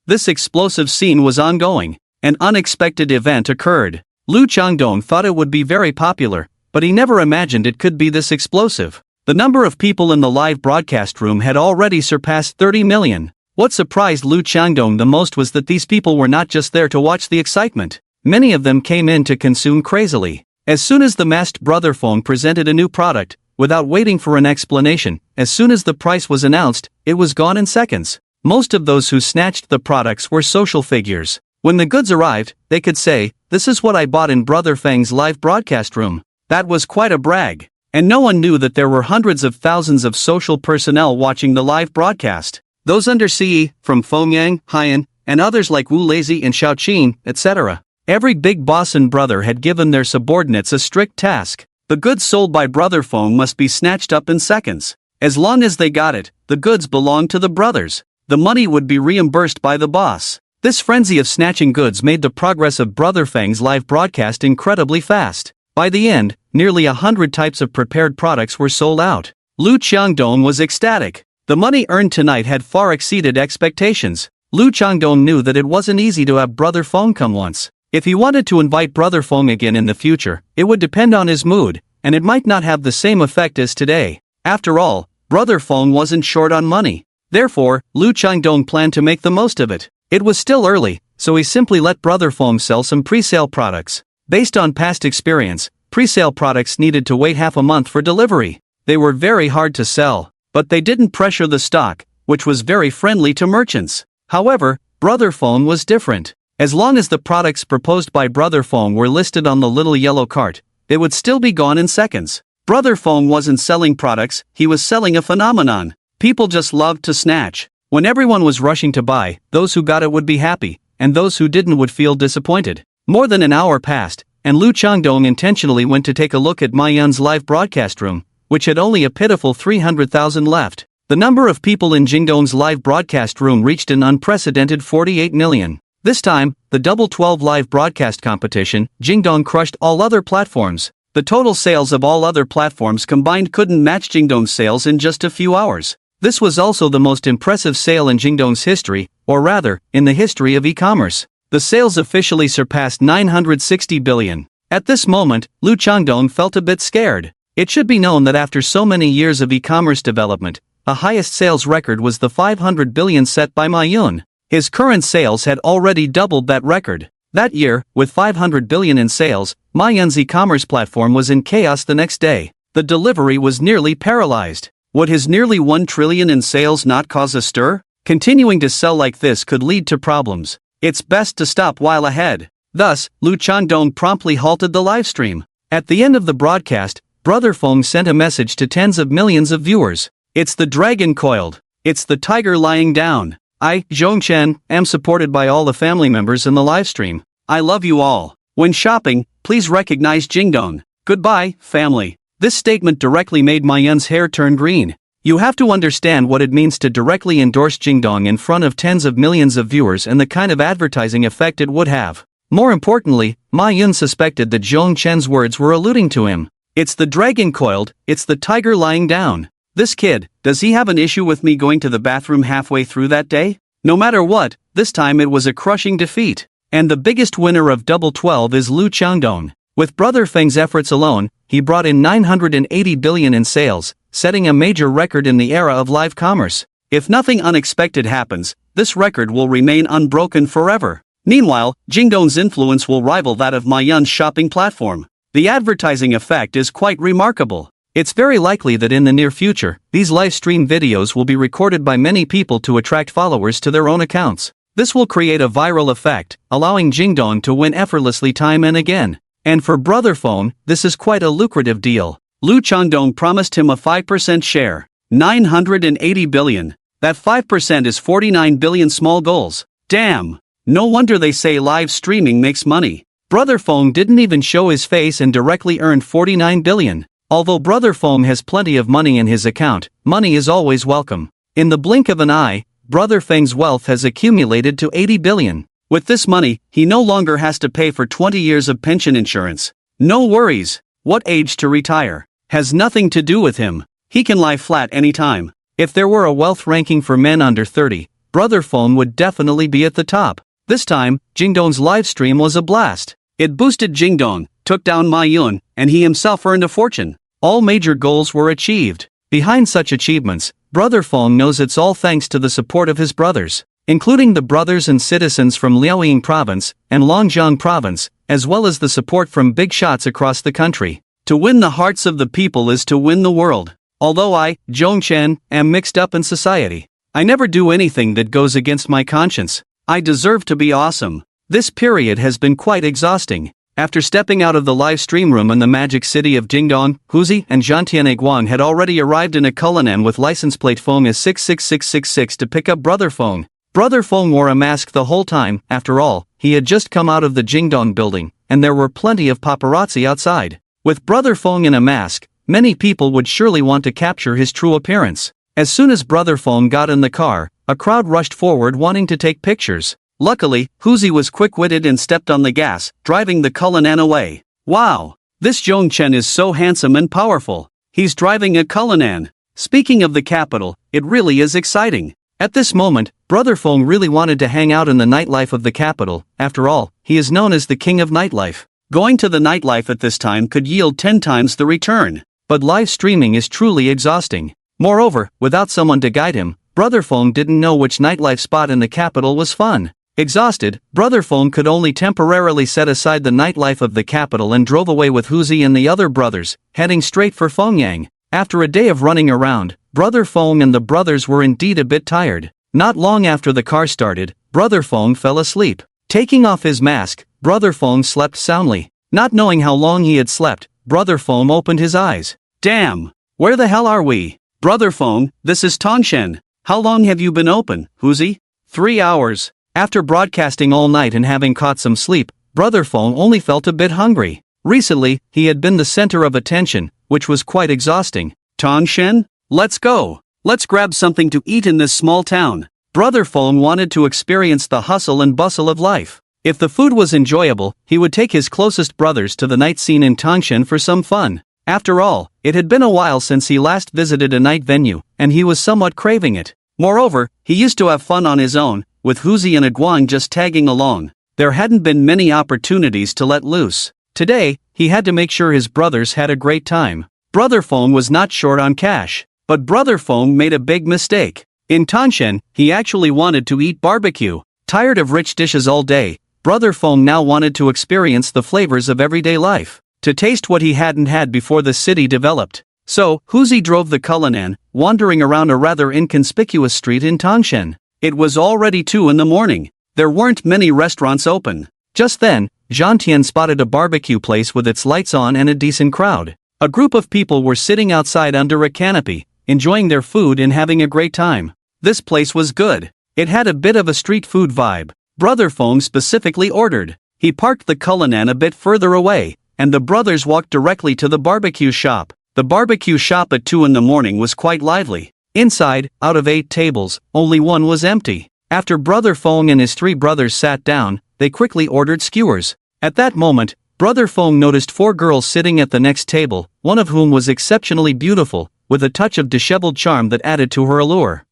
This explosive scene was ongoing. An unexpected event occurred. Lu Changdong thought it would be very popular, but he never imagined it could be this explosive. The number of people in the live broadcast room had already surpassed 30 million. What surprised Lu Changdong the most was that these people were not just there to watch the excitement. Many of them came in to consume crazily. As soon as the masked Brother Feng presented a new product, without waiting for an explanation, as soon as the price was announced, it was gone in seconds. Most of those who snatched the products were social figures. When the goods arrived, they could say, "This is what I bought in Brother Feng's live broadcast room." That was quite a brag. And no one knew that there were hundreds of thousands of social personnel watching the live broadcast. Those under CE, from Fengyang, Haiyan, and others like Wu Lazy and Shaoqing, etc. Every big boss and brother had given their subordinates a strict task. The goods sold by Brother Feng must be snatched up in seconds. As long as they got it, the goods belonged to the brothers. The money would be reimbursed by the boss. This frenzy of snatching goods made the progress of Brother Feng's live broadcast incredibly fast. By the end, nearly 100 types of prepared products were sold out. Lu Changdong was ecstatic. The money earned tonight had far exceeded expectations. Lu Changdong knew that it wasn't easy to have Brother Feng come once. If he wanted to invite Brother Feng again in the future, it would depend on his mood, and it might not have the same effect as today. After all, Brother Feng wasn't short on money. Therefore, Lu Changdong planned to make the most of it. It was still early, so he simply let Brother Feng sell some pre-sale products. Based on past experience, pre-sale products needed to wait half a month for delivery. They were very hard to sell, but they didn't pressure the stock, which was very friendly to merchants. However, Brother Feng was different. As long as the products proposed by Brother Feng were listed on the little yellow cart, they would still be gone in seconds. Brother Feng wasn't selling products, he was selling a phenomenon. People just loved to snatch. When everyone was rushing to buy, those who got it would be happy, and those who didn't would feel disappointed. More than an hour passed, and Lu Changdong intentionally went to take a look at Ma Yun's live broadcast room, which had only a pitiful 300,000 left. The number of people in Jingdong's live broadcast room reached an unprecedented 48 million. This time, the Double 12 live broadcast competition, Jingdong crushed all other platforms. The total sales of all other platforms combined couldn't match Jingdong's sales in just a few hours. This was also the most impressive sale in Jingdong's history, or rather, in the history of e-commerce. The sales officially surpassed 960 billion. At this moment, Lu Changdong felt a bit scared. It should be known that after so many years of e-commerce development, the highest sales record was the 500 billion set by Ma Yun. His current sales had already doubled that record. That year, with 500 billion in sales, Ma Yun's e-commerce platform was in chaos the next day. The delivery was nearly paralyzed. Would his nearly 1 trillion in sales not cause a stir? Continuing to sell like this could lead to problems. It's best to stop while ahead. Thus, Lu Changdong promptly halted the livestream. At the end of the broadcast, Brother Feng sent a message to tens of millions of viewers. It's the dragon coiled. It's the tiger lying down. I, Zhong Chen, am supported by all the family members in the livestream. I love you all. When shopping, please recognize Jingdong. Goodbye, family. This statement directly made Ma Yun's hair turn green. You have to understand what it means to directly endorse Jingdong in front of tens of millions of viewers and the kind of advertising effect it would have. More importantly, Ma Yun suspected that Zhong Chen's words were alluding to him. It's the dragon coiled, it's the tiger lying down. This kid, does he have an issue with me going to the bathroom halfway through that day? No matter what, this time it was a crushing defeat. And the biggest winner of Double 12 is Lu Changdong. With Brother Feng's efforts alone, he brought in 980 billion in sales, setting a major record in the era of live commerce. If nothing unexpected happens, this record will remain unbroken forever. Meanwhile, Jingdong's influence will rival that of Maiyun's shopping platform. The advertising effect is quite remarkable. It's very likely that in the near future, these live stream videos will be recorded by many people to attract followers to their own accounts. This will create a viral effect, allowing Jingdong to win effortlessly time and again. And for Brother Feng, this is quite a lucrative deal. Lu Changdong promised him a 5% share. 980 billion. That 5% is 49 billion small goals. Damn! No wonder they say live streaming makes money. Brother Feng didn't even show his face and directly earned 49 billion. Although Brother Feng has plenty of money in his account, money is always welcome. In the blink of an eye, Brother Feng's wealth has accumulated to 80 billion. With this money, he no longer has to pay for 20 years of pension insurance. No worries. What age to retire has nothing to do with him. He can lie flat anytime. If there were a wealth ranking for men under 30, Brother Feng would definitely be at the top. This time, Jingdong's livestream was a blast. It boosted Jingdong, took down Ma Yun, and he himself earned a fortune. All major goals were achieved. Behind such achievements, Brother Feng knows it's all thanks to the support of his brothers, including the brothers and citizens from Liaoying Province and Longjiang Province, as well as the support from big shots across the country. To win the hearts of the people is to win the world. Although I, Zhongchen, am mixed up in society, I never do anything that goes against my conscience. I deserve to be awesome. This period has been quite exhausting. After stepping out of the live stream room in the magic city of Jingdong, Huzi and Zhantian Guang had already arrived in a Cullinan with license plate Feng as 66666 to pick up Brother Feng. Brother Feng wore a mask the whole time. After all, he had just come out of the Jingdong building, and there were plenty of paparazzi outside. With Brother Feng in a mask, many people would surely want to capture his true appearance. As soon as Brother Feng got in the car, a crowd rushed forward wanting to take pictures. Luckily, Huzi was quick-witted and stepped on the gas, driving the Cullinan away. Wow! This Zhongchen is so handsome and powerful. He's driving a Cullinan. Speaking of the capital, it really is exciting. At this moment, Brother Feng really wanted to hang out in the nightlife of the capital. After all, he is known as the king of nightlife. Going to the nightlife at this time could yield 10 times the return. But live streaming is truly exhausting. Moreover, without someone to guide him, Brother Feng didn't know which nightlife spot in the capital was fun. Exhausted, Brother Feng could only temporarily set aside the nightlife of the capital and drove away with Huzi and the other brothers, heading straight for Fengyang. After a day of running around, Brother Feng and the brothers were indeed a bit tired. Not long after the car started, Brother Feng fell asleep. Taking off his mask, Brother Feng slept soundly. Not knowing how long he had slept, Brother Feng opened his eyes. Damn! Where the hell are we? Brother Feng, this is Tongshen. How long have you been open, Huzi? 3 hours. After broadcasting all night and having caught some sleep, Brother Feng only felt a bit hungry. Recently, he had been the center of attention, which was quite exhausting. Tongshen? Let's go. Let's grab something to eat in this small town. Brother Feng wanted to experience the hustle and bustle of life. If the food was enjoyable, he would take his closest brothers to the night scene in Tongshen for some fun. After all, it had been a while since he last visited a night venue, and he was somewhat craving it. Moreover, he used to have fun on his own, with Huzi and Guang just tagging along. There hadn't been many opportunities to let loose. Today, he had to make sure his brothers had a great time. Brother Feng was not short on cash, but Brother Feng made a big mistake. In Tongshen, he actually wanted to eat barbecue. Tired of rich dishes all day, Brother Feng now wanted to experience the flavors of everyday life, to taste what he hadn't had before the city developed. So, Huzi drove the Cullinan, wandering around a rather inconspicuous street in Tongshen. It was already 2 in the morning. There weren't many restaurants open. Just then, Zhantian spotted a barbecue place with its lights on and a decent crowd. A group of people were sitting outside under a canopy, enjoying their food and having a great time. This place was good. It had a bit of a street food vibe. Brother Feng specifically ordered. He parked the Cullinan a bit further away, and the brothers walked directly to the barbecue shop. The barbecue shop at 2 in the morning was quite lively. Inside, out of 8 tables, only 1 was empty. After Brother Feng and his 3 brothers sat down, they quickly ordered skewers. At that moment, Brother Feng noticed 4 girls sitting at the next table, one of whom was exceptionally beautiful, with a touch of disheveled charm that added to her allure.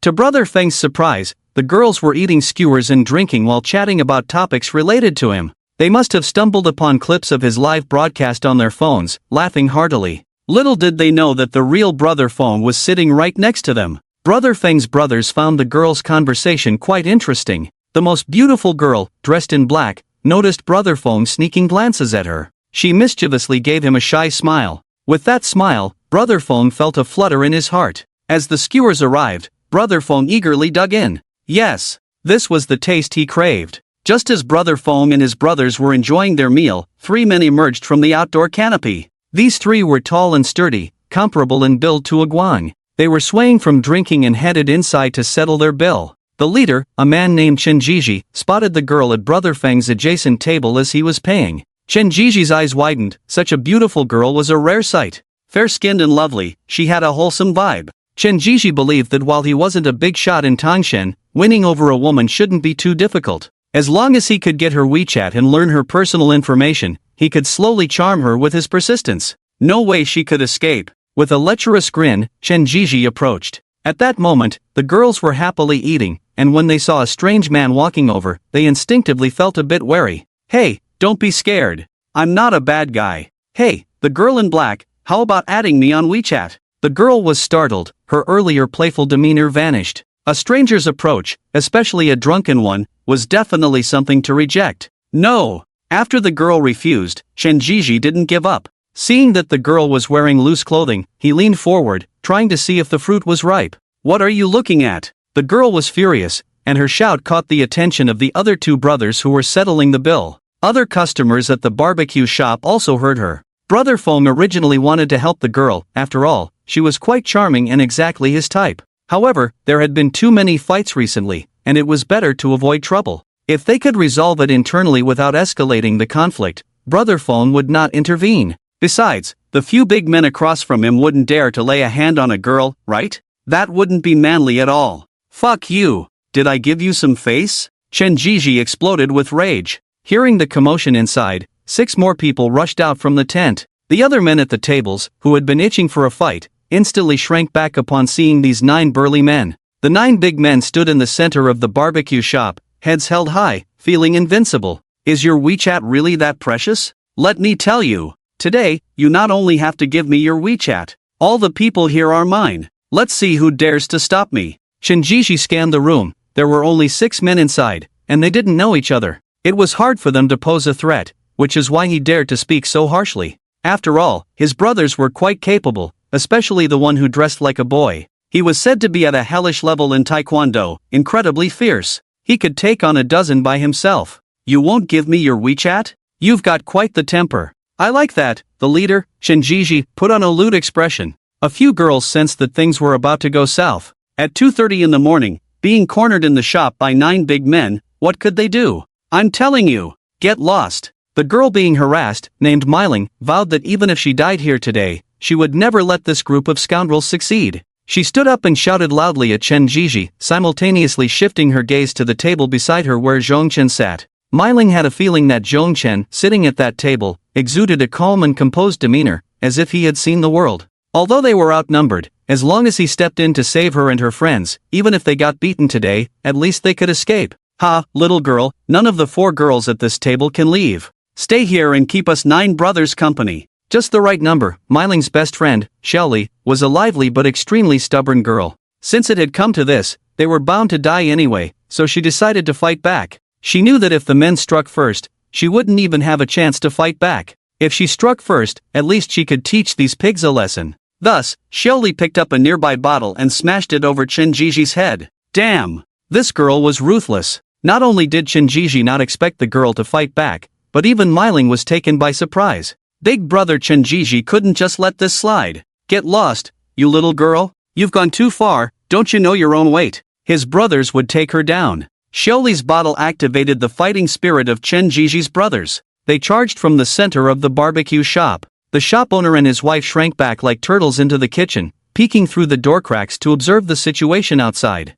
To Brother Feng's surprise, the girls were eating skewers and drinking while chatting about topics related to him. They must have stumbled upon clips of his live broadcast on their phones, laughing heartily. Little did they know that the real Brother Feng was sitting right next to them. Brother Feng's brothers found the girls' conversation quite interesting. The most beautiful girl, dressed in black, noticed Brother Feng sneaking glances at her. She mischievously gave him a shy smile. With that smile, Brother Feng felt a flutter in his heart. As the skewers arrived, Brother Feng eagerly dug in. Yes, this was the taste he craved. Just as Brother Feng and his brothers were enjoying their meal, 3 men emerged from the outdoor canopy. These 3 were tall and sturdy, comparable in build to a guang. They were swaying from drinking and headed inside to settle their bill. The leader, a man named Chen Jiji, spotted the girl at Brother Feng's adjacent table as he was paying. Chen Jiji's eyes widened. Such a beautiful girl was a rare sight. Fair-skinned and lovely, she had a wholesome vibe. Chen Jiji believed that while he wasn't a big shot in Tangshan, winning over a woman shouldn't be too difficult. As long as he could get her WeChat and learn her personal information, he could slowly charm her with his persistence. No way she could escape. With a lecherous grin, Chen Jiji approached. At that moment, the girls were happily eating, and when they saw a strange man walking over, they instinctively felt a bit wary. Hey, don't be scared. I'm not a bad guy. Hey, the girl in black, how about adding me on WeChat? The girl was startled, her earlier playful demeanor vanished. A stranger's approach, especially a drunken one, was definitely something to reject. No! After the girl refused, Chen Jiji didn't give up. Seeing that the girl was wearing loose clothing, he leaned forward, trying to see if the fruit was ripe. What are you looking at? The girl was furious, and her shout caught the attention of the other 2 brothers who were settling the bill. Other customers at the barbecue shop also heard her. Brother Feng originally wanted to help the girl. After all, she was quite charming and exactly his type. However, there had been too many fights recently, and it was better to avoid trouble. If they could resolve it internally without escalating the conflict, Brother Feng would not intervene. Besides, the few big men across from him wouldn't dare to lay a hand on a girl, right? That wouldn't be manly at all. Fuck you! Did I give you some face? Chen Jiji exploded with rage. Hearing the commotion inside, 6 more people rushed out from the tent. The other men at the tables, who had been itching for a fight, instantly shrank back upon seeing these 9 burly men. The 9 big men stood in the center of the barbecue shop, heads held high, feeling invincible. Is your WeChat really that precious? Let me tell you. Today, you not only have to give me your WeChat. All the people here are mine. Let's see who dares to stop me. Chen Jiji scanned the room. There were only 6 men inside, and they didn't know each other. It was hard for them to pose a threat, which is why he dared to speak so harshly. After all, his brothers were quite capable, especially the one who dressed like a boy. He was said to be at a hellish level in Taekwondo, incredibly fierce. He could take on a dozen by himself. You won't give me your WeChat? You've got quite the temper. I like that. The leader, Chen Jiji, put on a lewd expression. A few girls sensed that things were about to go south. At 2:30 in the morning, being cornered in the shop by 9 big men, what could they do? I'm telling you, get lost. The girl being harassed, named Myling, vowed that even if she died here today, she would never let this group of scoundrels succeed. She stood up and shouted loudly at Chen Jiji, simultaneously shifting her gaze to the table beside her where Zhongchen sat. Myling had a feeling that Zhongchen, sitting at that table, exuded a calm and composed demeanor, as if he had seen the world. Although they were outnumbered, as long as he stepped in to save her and her friends, even if they got beaten today, at least they could escape. Ha, little girl, none of the 4 girls at this table can leave. Stay here and keep us 9 brothers company. Just the right number. Myling's best friend, Xiaoli, was a lively but extremely stubborn girl. Since it had come to this, they were bound to die anyway, so she decided to fight back. She knew that if the men struck first, she wouldn't even have a chance to fight back. If she struck first, at least she could teach these pigs a lesson. Thus, Xiaoli picked up a nearby bottle and smashed it over Chen Jiji's head. Damn! This girl was ruthless. Not only did Chen Jiji not expect the girl to fight back, but even Myling was taken by surprise. Big brother Chen Jiji couldn't just let this slide. Get lost, you little girl. You've gone too far, don't you know your own weight? His brothers would take her down. Xiaoli's bottle activated the fighting spirit of Chen Jiji's brothers. They charged from the center of the barbecue shop. The shop owner and his wife shrank back like turtles into the kitchen, peeking through the door cracks to observe the situation outside.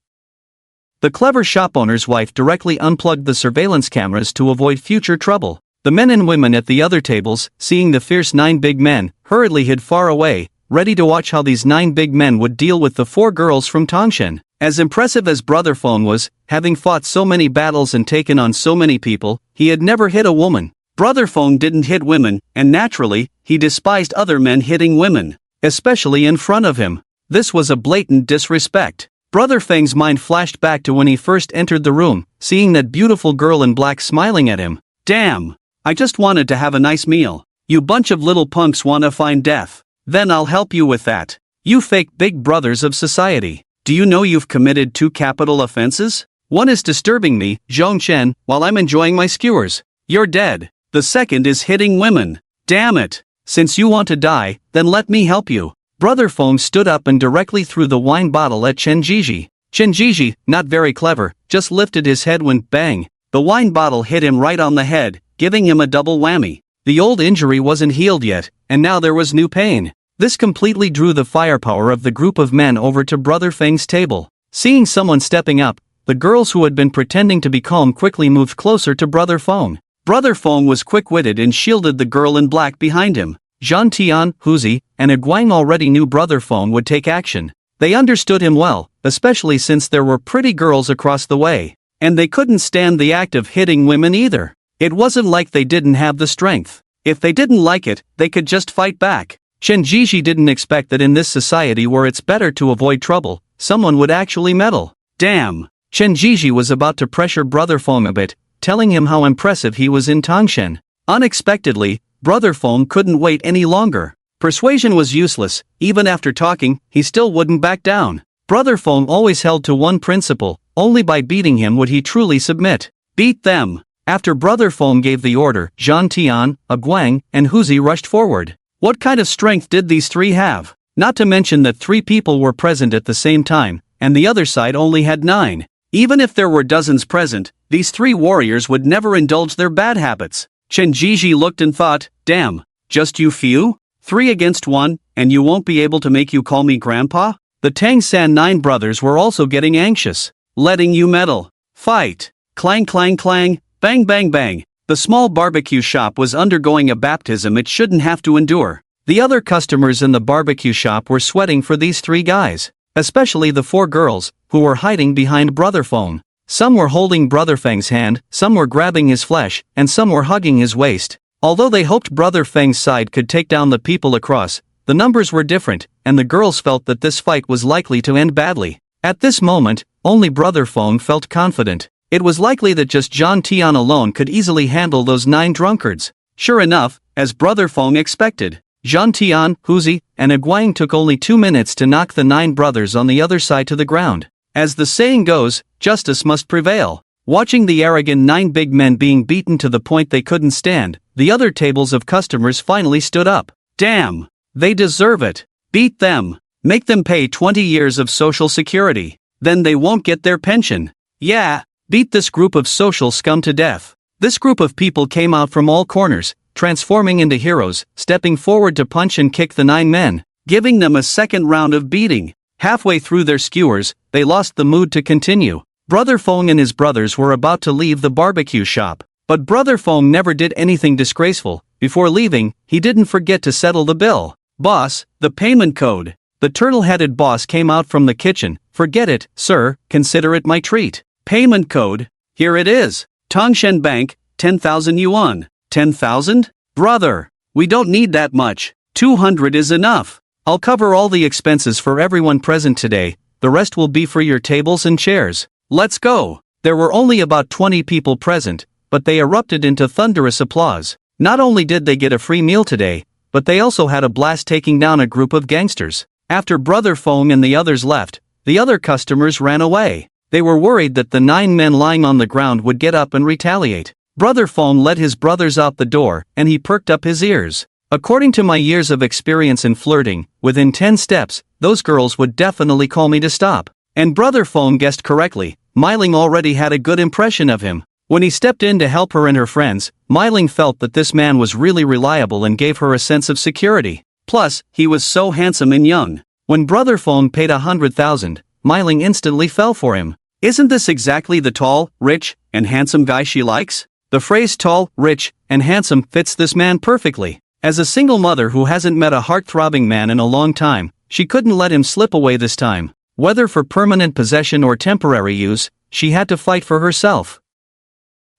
The clever shop owner's wife directly unplugged the surveillance cameras to avoid future trouble. The men and women at the other tables, seeing the fierce 9 big men, hurriedly hid far away, ready to watch how these 9 big men would deal with the 4 girls from Tangshan. As impressive as Brother Feng was, having fought so many battles and taken on so many people, he had never hit a woman. Brother Feng didn't hit women, and naturally, he despised other men hitting women, especially in front of him. This was a blatant disrespect. Brother Feng's mind flashed back to when he first entered the room, seeing that beautiful girl in black smiling at him. Damn! I just wanted to have a nice meal. You bunch of little punks wanna find death. Then I'll help you with that. You fake big brothers of society. Do you know you've committed 2 capital offenses? One is disturbing me, Zhong Chen, while I'm enjoying my skewers. You're dead. The second is hitting women. Damn it. Since you want to die, then let me help you. Brother Feng stood up and directly threw the wine bottle at Chen Jiji. Chen Jiji, not very clever, just lifted his head when, bang, the wine bottle hit him right on the head, giving him a double whammy. The old injury wasn't healed yet, and now there was new pain. This completely drew the firepower of the group of men over to Brother Feng's table. Seeing someone stepping up, the girls who had been pretending to be calm quickly moved closer to Brother Feng. Brother Feng was quick-witted and shielded the girl in black behind him. Zhan Tian, Huzi, and Guang already knew Brother Feng would take action. They understood him well, especially since there were pretty girls across the way. And they couldn't stand the act of hitting women either. It wasn't like they didn't have the strength. If they didn't like it, they could just fight back. Chen Jiji didn't expect that in this society where it's better to avoid trouble, someone would actually meddle. Damn! Chen Jiji was about to pressure Brother Feng a bit, telling him how impressive he was in Tangshan. Unexpectedly, Brother Feng couldn't wait any longer. Persuasion was useless. Even after talking, he still wouldn't back down. Brother Feng always held to one principle: only by beating him would he truly submit. Beat them! After Brother Feng gave the order, Zhan Tian, Guang, and Huzi rushed forward. What kind of strength did these 3 have? Not to mention that 3 people were present at the same time, and the other side only had 9. Even if there were dozens present, these 3 warriors would never indulge their bad habits. Chen Jiji looked and thought, damn, just you few? 3 against 1, and you won't be able to make you call me grandpa? The Tang San 9 brothers were also getting anxious. Letting you meddle. Fight. Clang clang clang, bang bang bang. The small barbecue shop was undergoing a baptism it shouldn't have to endure. The other customers in the barbecue shop were sweating for these 3 guys. Especially the 4 girls, who were hiding behind Brother Feng. Some were holding Brother Feng's hand, some were grabbing his flesh, and some were hugging his waist. Although they hoped Brother Feng's side could take down the people across, the numbers were different, and the girls felt that this fight was likely to end badly. At this moment, only Brother Feng felt confident. It was likely that just Zhan Tian alone could easily handle those 9 drunkards. Sure enough, as Brother Feng expected, Zhan Tian, Huzi, and Guang took only 2 minutes to knock the 9 brothers on the other side to the ground. As the saying goes, justice must prevail. Watching the arrogant 9 big men being beaten to the point they couldn't stand, the other tables of customers finally stood up. Damn! They deserve it. Beat them. Make them pay 20 years of social security. Then they won't get their pension. Yeah, beat this group of social scum to death. This group of people came out from all corners, transforming into heroes, stepping forward to punch and kick the 9 men, giving them a second round of beating. Halfway through their skewers, they lost the mood to continue. Brother Feng and his brothers were about to leave the barbecue shop, but Brother Feng never did anything disgraceful. Before leaving, he didn't forget to settle the bill. Boss, the payment code. The turtle-headed boss came out from the kitchen. Forget it, sir, consider it my treat. Payment code, here it is. Tangshan Bank, 10,000 yuan. 10,000? Brother, we don't need that much. 200 is enough. I'll cover all the expenses for everyone present today. The rest will be for your tables and chairs. Let's go. There were only about 20 people present, but they erupted into thunderous applause. Not only did they get a free meal today, but they also had a blast taking down a group of gangsters. After Brother Feng and the others left, the other customers ran away. They were worried that the 9 men lying on the ground would get up and retaliate. Brother Feng led his brothers out the door, and he perked up his ears. According to my years of experience in flirting, within 10 steps, those girls would definitely call me to stop. And Brother Feng guessed correctly. Meiling already had a good impression of him. When he stepped in to help her and her friends, Meiling felt that this man was really reliable and gave her a sense of security. Plus, he was so handsome and young. When Brother Feng paid 100,000, Meiling instantly fell for him. Isn't this exactly the tall, rich, and handsome guy she likes? The phrase tall, rich, and handsome fits this man perfectly. As a single mother who hasn't met a heart-throbbing man in a long time, she couldn't let him slip away this time. Whether for permanent possession or temporary use, she had to fight for herself.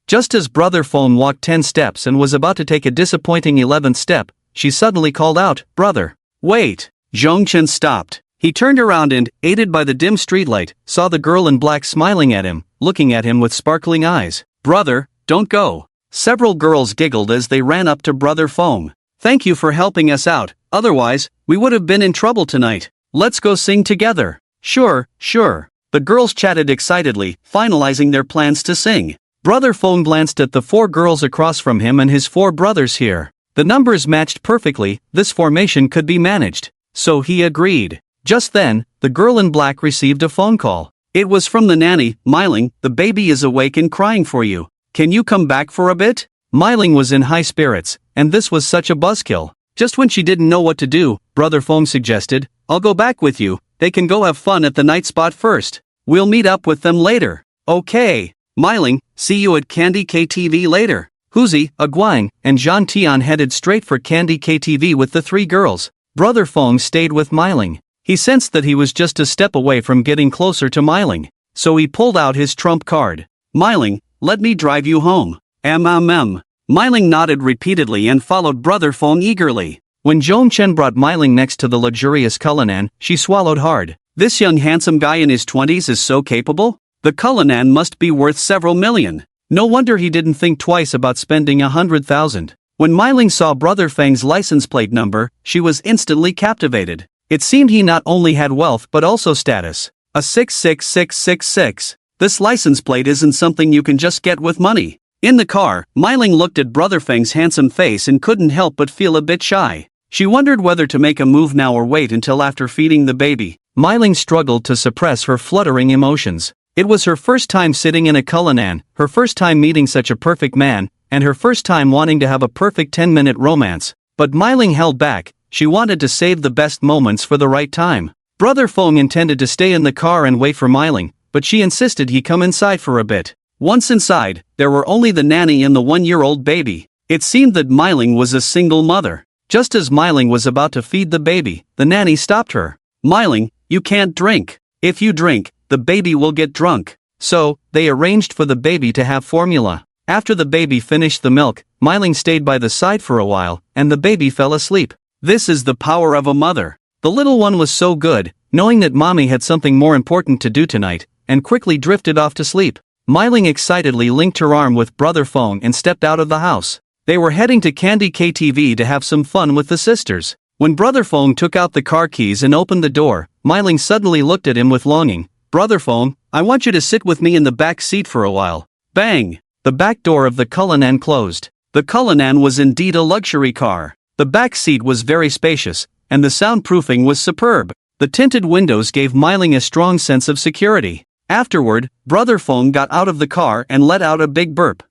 Just as Brother Fong walked 10 steps and was about to take a disappointing 11th step, she suddenly called out, "Brother! Wait!" Zhongchen stopped. He turned around and, aided by the dim streetlight, saw the girl in black smiling at him, looking at him with sparkling eyes. "Brother, don't go." Several girls giggled as they ran up to Brother Fong. "Thank you for helping us out, otherwise, we would have been in trouble tonight. Let's go sing together." "Sure, sure." The girls chatted excitedly, finalizing their plans to sing. Brother Fong glanced at the 4 girls across from him and his 4 brothers here. The numbers matched perfectly, this formation could be managed. So he agreed. Just then, the girl in black received a phone call. It was from the nanny. "Myling, the baby is awake and crying for you. Can you come back for a bit?" Myling was in high spirits, and this was such a buzzkill. Just when she didn't know what to do, Brother Fong suggested, "I'll go back with you. They can go have fun at the night spot first. We'll meet up with them later." "Okay. Myling, see you at Candy KTV later." Huzi, Aguang, and Zhan Tian headed straight for Candy KTV with the 3 girls. Brother Fong stayed with Myling. He sensed that he was just a step away from getting closer to Myling, so he pulled out his trump card. "Myling, let me drive you home." Myling nodded repeatedly and followed Brother Fong eagerly. When Zhongchen brought Myling next to the luxurious Cullinan, she swallowed hard. This young handsome guy in his 20s is so capable? The Cullinan must be worth several million. No wonder he didn't think twice about spending 100,000. When Myling saw Brother Feng's license plate number, she was instantly captivated. It seemed he not only had wealth but also status. A 66666. This license plate isn't something you can just get with money. In the car, Myling looked at Brother Feng's handsome face and couldn't help but feel a bit shy. She wondered whether to make a move now or wait until after feeding the baby. Myling struggled to suppress her fluttering emotions. It was her first time sitting in a Cullinan, her first time meeting such a perfect man, and her first time wanting to have a perfect 10-minute romance. But Myling held back. She wanted to save the best moments for the right time. Brother Fong intended to stay in the car and wait for Myling, but she insisted he come inside for a bit. Once inside, there were only the nanny and the 1-year-old baby. It seemed that Myling was a single mother. Just as Myling was about to feed the baby, the nanny stopped her. "Myling, you can't drink. If you drink, the baby will get drunk." So, they arranged for the baby to have formula. After the baby finished the milk, Myling stayed by the side for a while, and the baby fell asleep. This is the power of a mother. The little one was so good, knowing that mommy had something more important to do tonight, and quickly drifted off to sleep. Myling excitedly linked her arm with Brother Fong and stepped out of the house. They were heading to Candy KTV to have some fun with the sisters. When Brother Fong took out the car keys and opened the door, Myling suddenly looked at him with longing. "Brother Fong, I want you to sit with me in the back seat for a while." Bang! The back door of the Cullinan closed. The Cullinan was indeed a luxury car. The back seat was very spacious, and the soundproofing was superb. The tinted windows gave Myling a strong sense of security. Afterward, Brother Fong got out of the car and let out a big burp.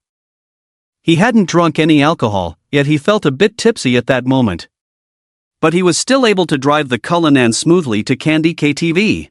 He hadn't drunk any alcohol, yet he felt a bit tipsy at that moment. But he was still able to drive the Cullinan smoothly to Candy KTV.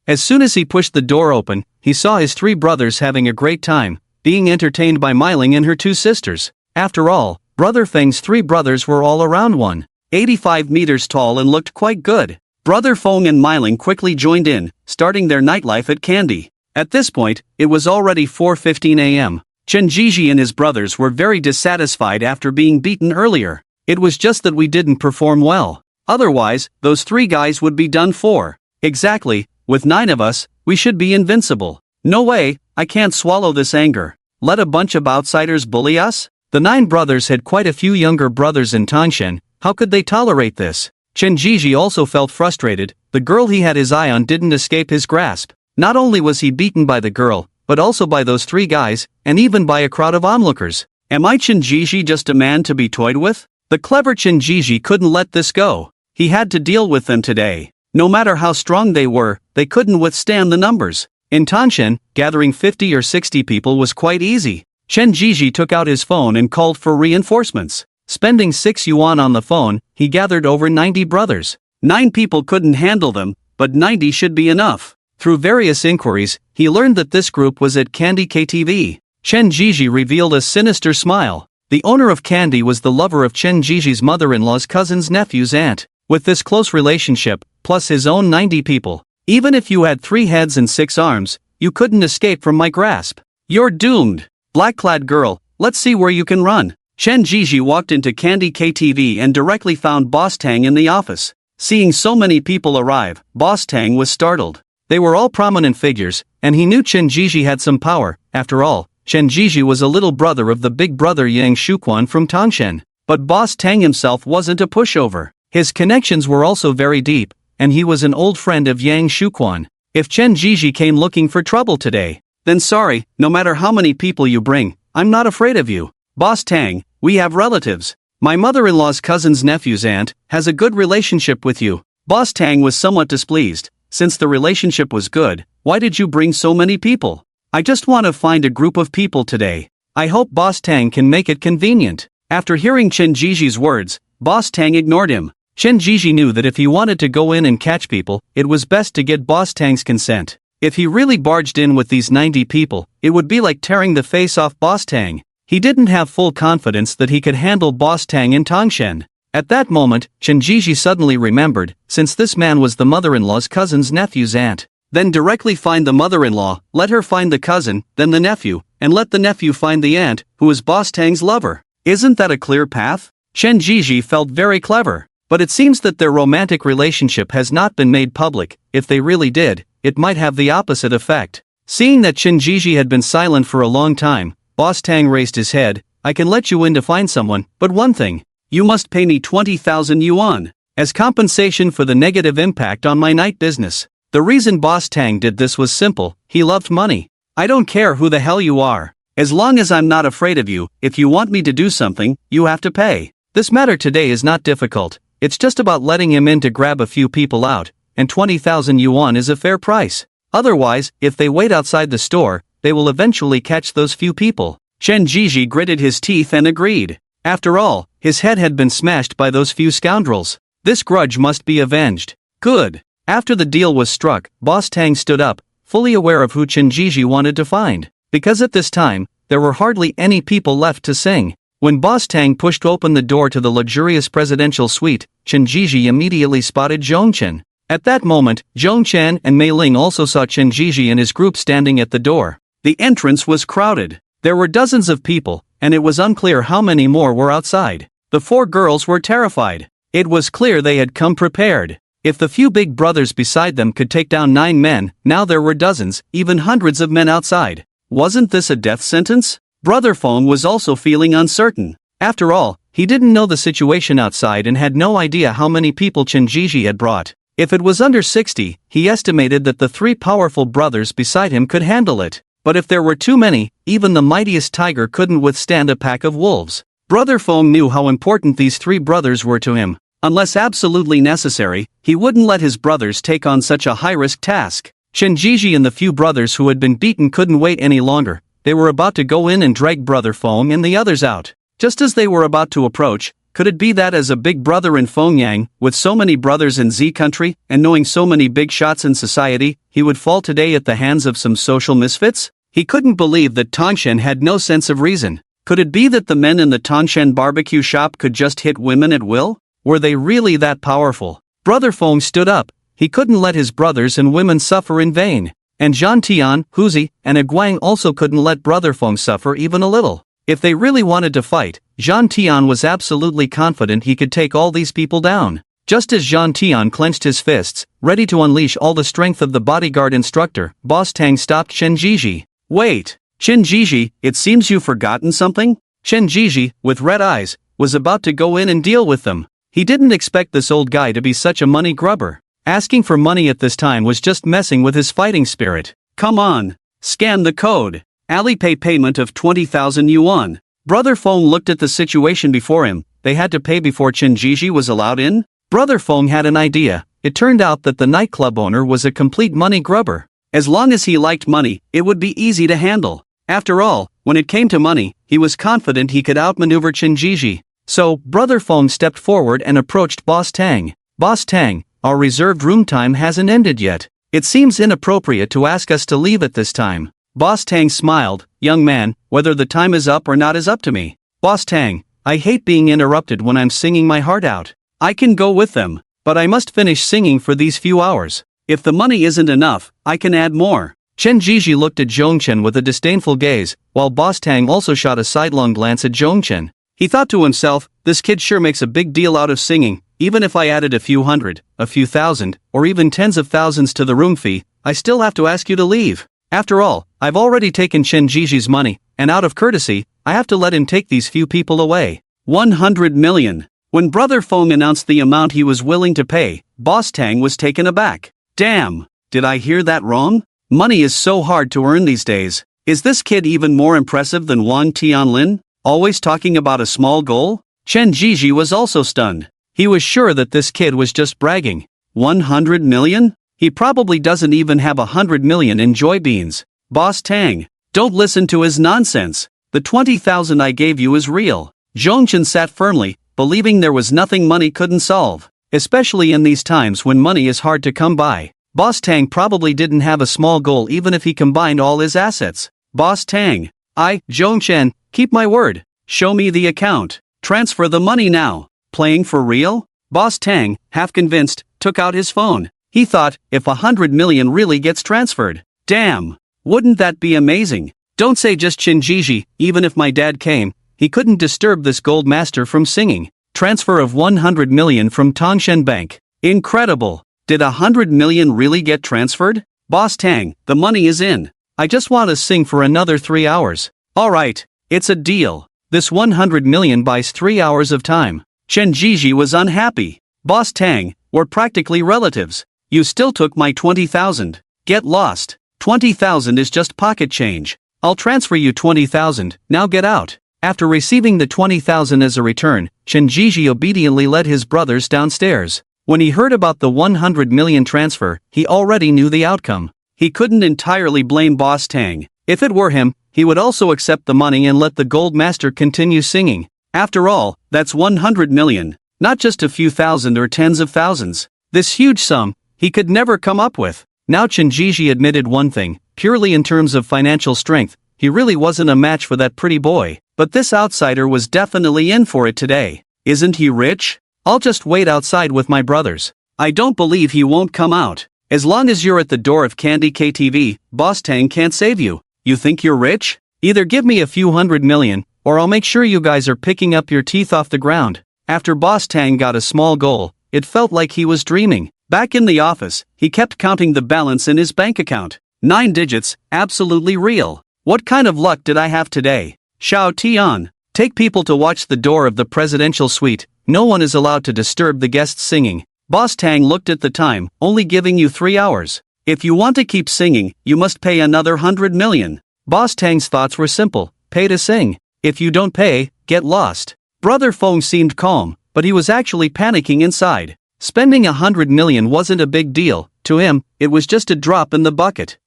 As soon as he pushed the door open, he saw his 3 brothers having a great time, being entertained by Myling and her 2 sisters. After all, Brother Feng's 3 brothers were all around 1.85 meters tall and looked quite good. Brother Fong and Myling quickly joined in, starting their nightlife at Candy. At this point, it was already 4:15 a.m. Chen Jiji and his brothers were very dissatisfied after being beaten earlier. "It was just that we didn't perform well. Otherwise, those 3 guys would be done for." "Exactly, with 9 of us, we should be invincible." "No way, I can't swallow this anger. Let a bunch of outsiders bully us?" The 9 brothers had quite a few younger brothers in Tangshan. How could they tolerate this? Chen Jiji also felt frustrated. The girl he had his eye on didn't escape his grasp. Not only was he beaten by the girl, but also by those 3 guys, and even by a crowd of onlookers. Am I Chen Jiji just a man to be toyed with? The clever Chen Jiji couldn't let this go. He had to deal with them today. No matter how strong they were, they couldn't withstand the numbers. In Tangshan, gathering 50 or 60 people was quite easy. Chen Jiji took out his phone and called for reinforcements. Spending 6 yuan on the phone, he gathered over 90 brothers. 9 people couldn't handle them, but 90 should be enough. Through various inquiries, he learned that this group was at Candy KTV. Chen Jiji revealed a sinister smile. The owner of Candy was the lover of Chen Jiji's mother-in-law's cousin's nephew's aunt. With this close relationship, plus his own 90 people, Even if you had 3 heads and 6 arms, you couldn't escape from my grasp. You're doomed. Black-clad girl, let's see where you can run. Chen Jiji walked into Candy KTV and directly found Boss Tang in the office. Seeing so many people arrive, Boss Tang was startled. They were all prominent figures, and he knew Chen Jiji had some power. After all, Chen Jiji was a little brother of the big brother Yang Shuquan from Tangshan. But Boss Tang himself wasn't a pushover. His connections were also very deep, and he was an old friend of Yang Shuquan. If Chen Jiji came looking for trouble today, then sorry, no matter how many people you bring, I'm not afraid of you. Boss Tang, we have relatives. My mother-in-law's cousin's nephew's aunt has a good relationship with you. Boss Tang was somewhat displeased. Since the relationship was good, why did you bring so many people? I just want to find a group of people today. I hope Boss Tang can make it convenient. After hearing Chen Jiji's words, Boss Tang ignored him. Chen Jiji knew that if he wanted to go in and catch people, it was best to get Boss Tang's consent. If he really barged in with these 90 people, it would be like tearing the face off Boss Tang. He didn't have full confidence that he could handle Boss Tang in Tangshan. At that moment, Chen Jiji suddenly remembered, since this man was the mother-in-law's cousin's nephew's aunt. Then directly find the mother-in-law, let her find the cousin, then the nephew, and let the nephew find the aunt, who is Boss Tang's lover. Isn't that a clear path? Chen Jiji felt very clever. But it seems that their romantic relationship has not been made public. If they really did, it might have the opposite effect. Seeing that Chen Jiji had been silent for a long time, Boss Tang raised his head. I can let you in to find someone, but one thing. You must pay me 20,000 yuan as compensation for the negative impact on my night business. The reason Boss Tang did this was simple. He loved money. I don't care who the hell you are. As long as I'm not afraid of you, if you want me to do something, you have to pay. This matter today is not difficult. It's just about letting him in to grab a few people out, and 20,000 yuan is a fair price. Otherwise, if they wait outside the store, they will eventually catch those few people. Chen Jiji gritted his teeth and agreed. After all, his head had been smashed by those few scoundrels. This grudge must be avenged. Good. After the deal was struck, Boss Tang stood up, fully aware of who Chen Jiji wanted to find. Because at this time, there were hardly any people left to sing. When Boss Tang pushed open the door to the luxurious presidential suite, Chen Jiji immediately spotted Zhong Chen. At that moment, Zhong Chen and Mei Ling also saw Chen Jiji and his group standing at the door. The entrance was crowded. There were dozens of people, and it was unclear how many more were outside. The 4 girls were terrified. It was clear they had come prepared. If the few big brothers beside them could take down 9 men, now there were dozens, even hundreds of men outside. Wasn't this a death sentence? Brother Feng was also feeling uncertain. After all, he didn't know the situation outside and had no idea how many people Chen Jiji had brought. If it was under 60, he estimated that the 3 powerful brothers beside him could handle it. But if there were too many, even the mightiest tiger couldn't withstand a pack of wolves. Brother Feng knew how important these 3 brothers were to him. Unless absolutely necessary, he wouldn't let his brothers take on such a high-risk task. Chen Jiji and the few brothers who had been beaten couldn't wait any longer. They were about to go in and drag Brother Feng and the others out. Just as they were about to approach, could it be that as a big brother in Fengyang, with so many brothers in Z country, and knowing so many big shots in society, he would fall today at the hands of some social misfits? He couldn't believe that Tangshan had no sense of reason. Could it be that the men in the Tangshan barbecue shop could just hit women at will? Were they really that powerful? Brother Feng stood up. He couldn't let his brothers and women suffer in vain. And Zhan Tian, Huzi, and Aguang also couldn't let Brother Feng suffer even a little. If they really wanted to fight, Zhan Tian was absolutely confident he could take all these people down. Just as Zhan Tian clenched his fists, ready to unleash all the strength of the bodyguard instructor, Boss Tang stopped Chen Jiji. Wait, Chen Jiji, it seems you've forgotten something? Chen Jiji, with red eyes, was about to go in and deal with them. He didn't expect this old guy to be such a money grubber. Asking for money at this time was just messing with his fighting spirit. Come on, scan the code. Alipay payment of 20,000 yuan. Brother Feng looked at the situation before him. They had to pay before Chen Jiji was allowed in? Brother Feng had an idea. It turned out that the nightclub owner was a complete money grubber. As long as he liked money, it would be easy to handle. After all, when it came to money, he was confident he could outmaneuver Chen Jiji. So, Brother Feng stepped forward and approached Boss Tang. Boss Tang, our reserved room time hasn't ended yet. It seems inappropriate to ask us to leave at this time. Boss Tang smiled. Young man, whether the time is up or not is up to me. Boss Tang, I hate being interrupted when I'm singing my heart out. I can go with them, but I must finish singing for these few hours. If the money isn't enough, I can add more. Chen Jiji looked at Zhongchen with a disdainful gaze, while Boss Tang also shot a sidelong glance at Zhongchen. He thought to himself, this kid sure makes a big deal out of singing. Even if I added a few hundred, a few thousand, or even tens of thousands to the room fee, I still have to ask you to leave. After all, I've already taken Chen Jiji's money, and out of courtesy, I have to let him take these few people away. 100 million. When Brother Feng announced the amount he was willing to pay, Boss Tang was taken aback. Damn, did I hear that wrong? Money is so hard to earn these days. Is this kid even more impressive than Wang Tianlin? Always talking about a small goal? Chen Jiji was also stunned. He was sure that this kid was just bragging. 100 million? He probably doesn't even have 100 million in joy beans. Boss Tang, don't listen to his nonsense. The 20,000 I gave you is real. Zhongchen sat firmly, believing there was nothing money couldn't solve. Especially in these times when money is hard to come by. Boss Tang probably didn't have a small goal even if he combined all his assets. Boss Tang, Zhongchen, keep my word. Show me the account. Transfer the money now. Playing for real? Boss Tang, half convinced, took out his phone. He thought, if 100 million really gets transferred. Damn! Wouldn't that be amazing? Don't say just Chen Jiji, even if my dad came, he couldn't disturb this gold master from singing. Transfer of 100 million from Tongshen Bank. Incredible! Did 100 million really get transferred? Boss Tang, the money is in. I just want to sing for another 3 hours. Alright, it's a deal. This 100 million buys 3 hours of time. Chen Jiji was unhappy. Boss Tang, we're practically relatives. You still took my 20,000. Get lost. 20,000 is just pocket change. I'll transfer you 20,000, now get out. After receiving the 20,000 as a return, Chen Jiji obediently led his brothers downstairs. When he heard about the 100 million transfer, he already knew the outcome. He couldn't entirely blame Boss Tang. If it were him, he would also accept the money and let the gold master continue singing. After all, that's 100 million, not just a few thousand or tens of thousands. This huge sum, he could never come up with. Now Chen Jiji admitted one thing, purely in terms of financial strength, he really wasn't a match for that pretty boy. But this outsider was definitely in for it today. Isn't he rich? I'll just wait outside with my brothers. I don't believe he won't come out. As long as you're at the door of Candy KTV, Boss Tang can't save you. You think you're rich? Either give me a few 100 million, or I'll make sure you guys are picking up your teeth off the ground. After Boss Tang got a small goal, it felt like he was dreaming. Back in the office, he kept counting the balance in his bank account. 9 digits, absolutely real. What kind of luck did I have today? Xiao Tian, take people to watch the door of the presidential suite. No one is allowed to disturb the guests singing. Boss Tang looked at the time, only giving you 3 hours. If you want to keep singing, you must pay another 100 million. Boss Tang's thoughts were simple, pay to sing. If you don't pay, get lost. Brother Feng seemed calm, but he was actually panicking inside. Spending 100 million wasn't a big deal. To him, it was just a drop in the bucket.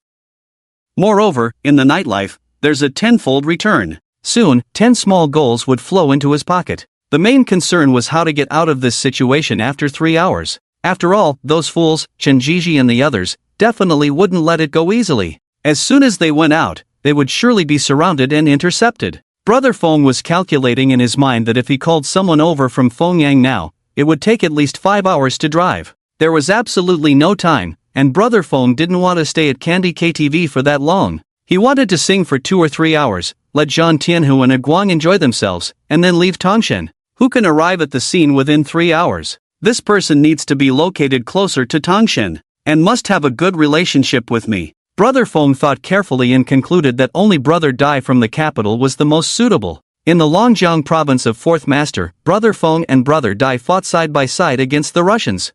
Moreover, in the nightlife, there's a tenfold return. Soon, 10 small goals would flow into his pocket. The main concern was how to get out of this situation after 3 hours. After all, those fools, Chen Jiji and the others, definitely wouldn't let it go easily. As soon as they went out, they would surely be surrounded and intercepted. Brother Feng was calculating in his mind that if he called someone over from Fengyang now, it would take at least 5 hours to drive. There was absolutely no time, and Brother Feng didn't want to stay at Candy KTV for that long. He wanted to sing for 2 or 3 hours, let Zhang Tianhu and Aguang enjoy themselves, and then leave Tongshen. Who can arrive at the scene within 3 hours? This person needs to be located closer to Tongshen, and must have a good relationship with me. Brother Feng thought carefully and concluded that only Brother Dai from the capital was the most suitable. In the Longjiang province of Fourth Master, Brother Feng and Brother Dai fought side by side against the Russians.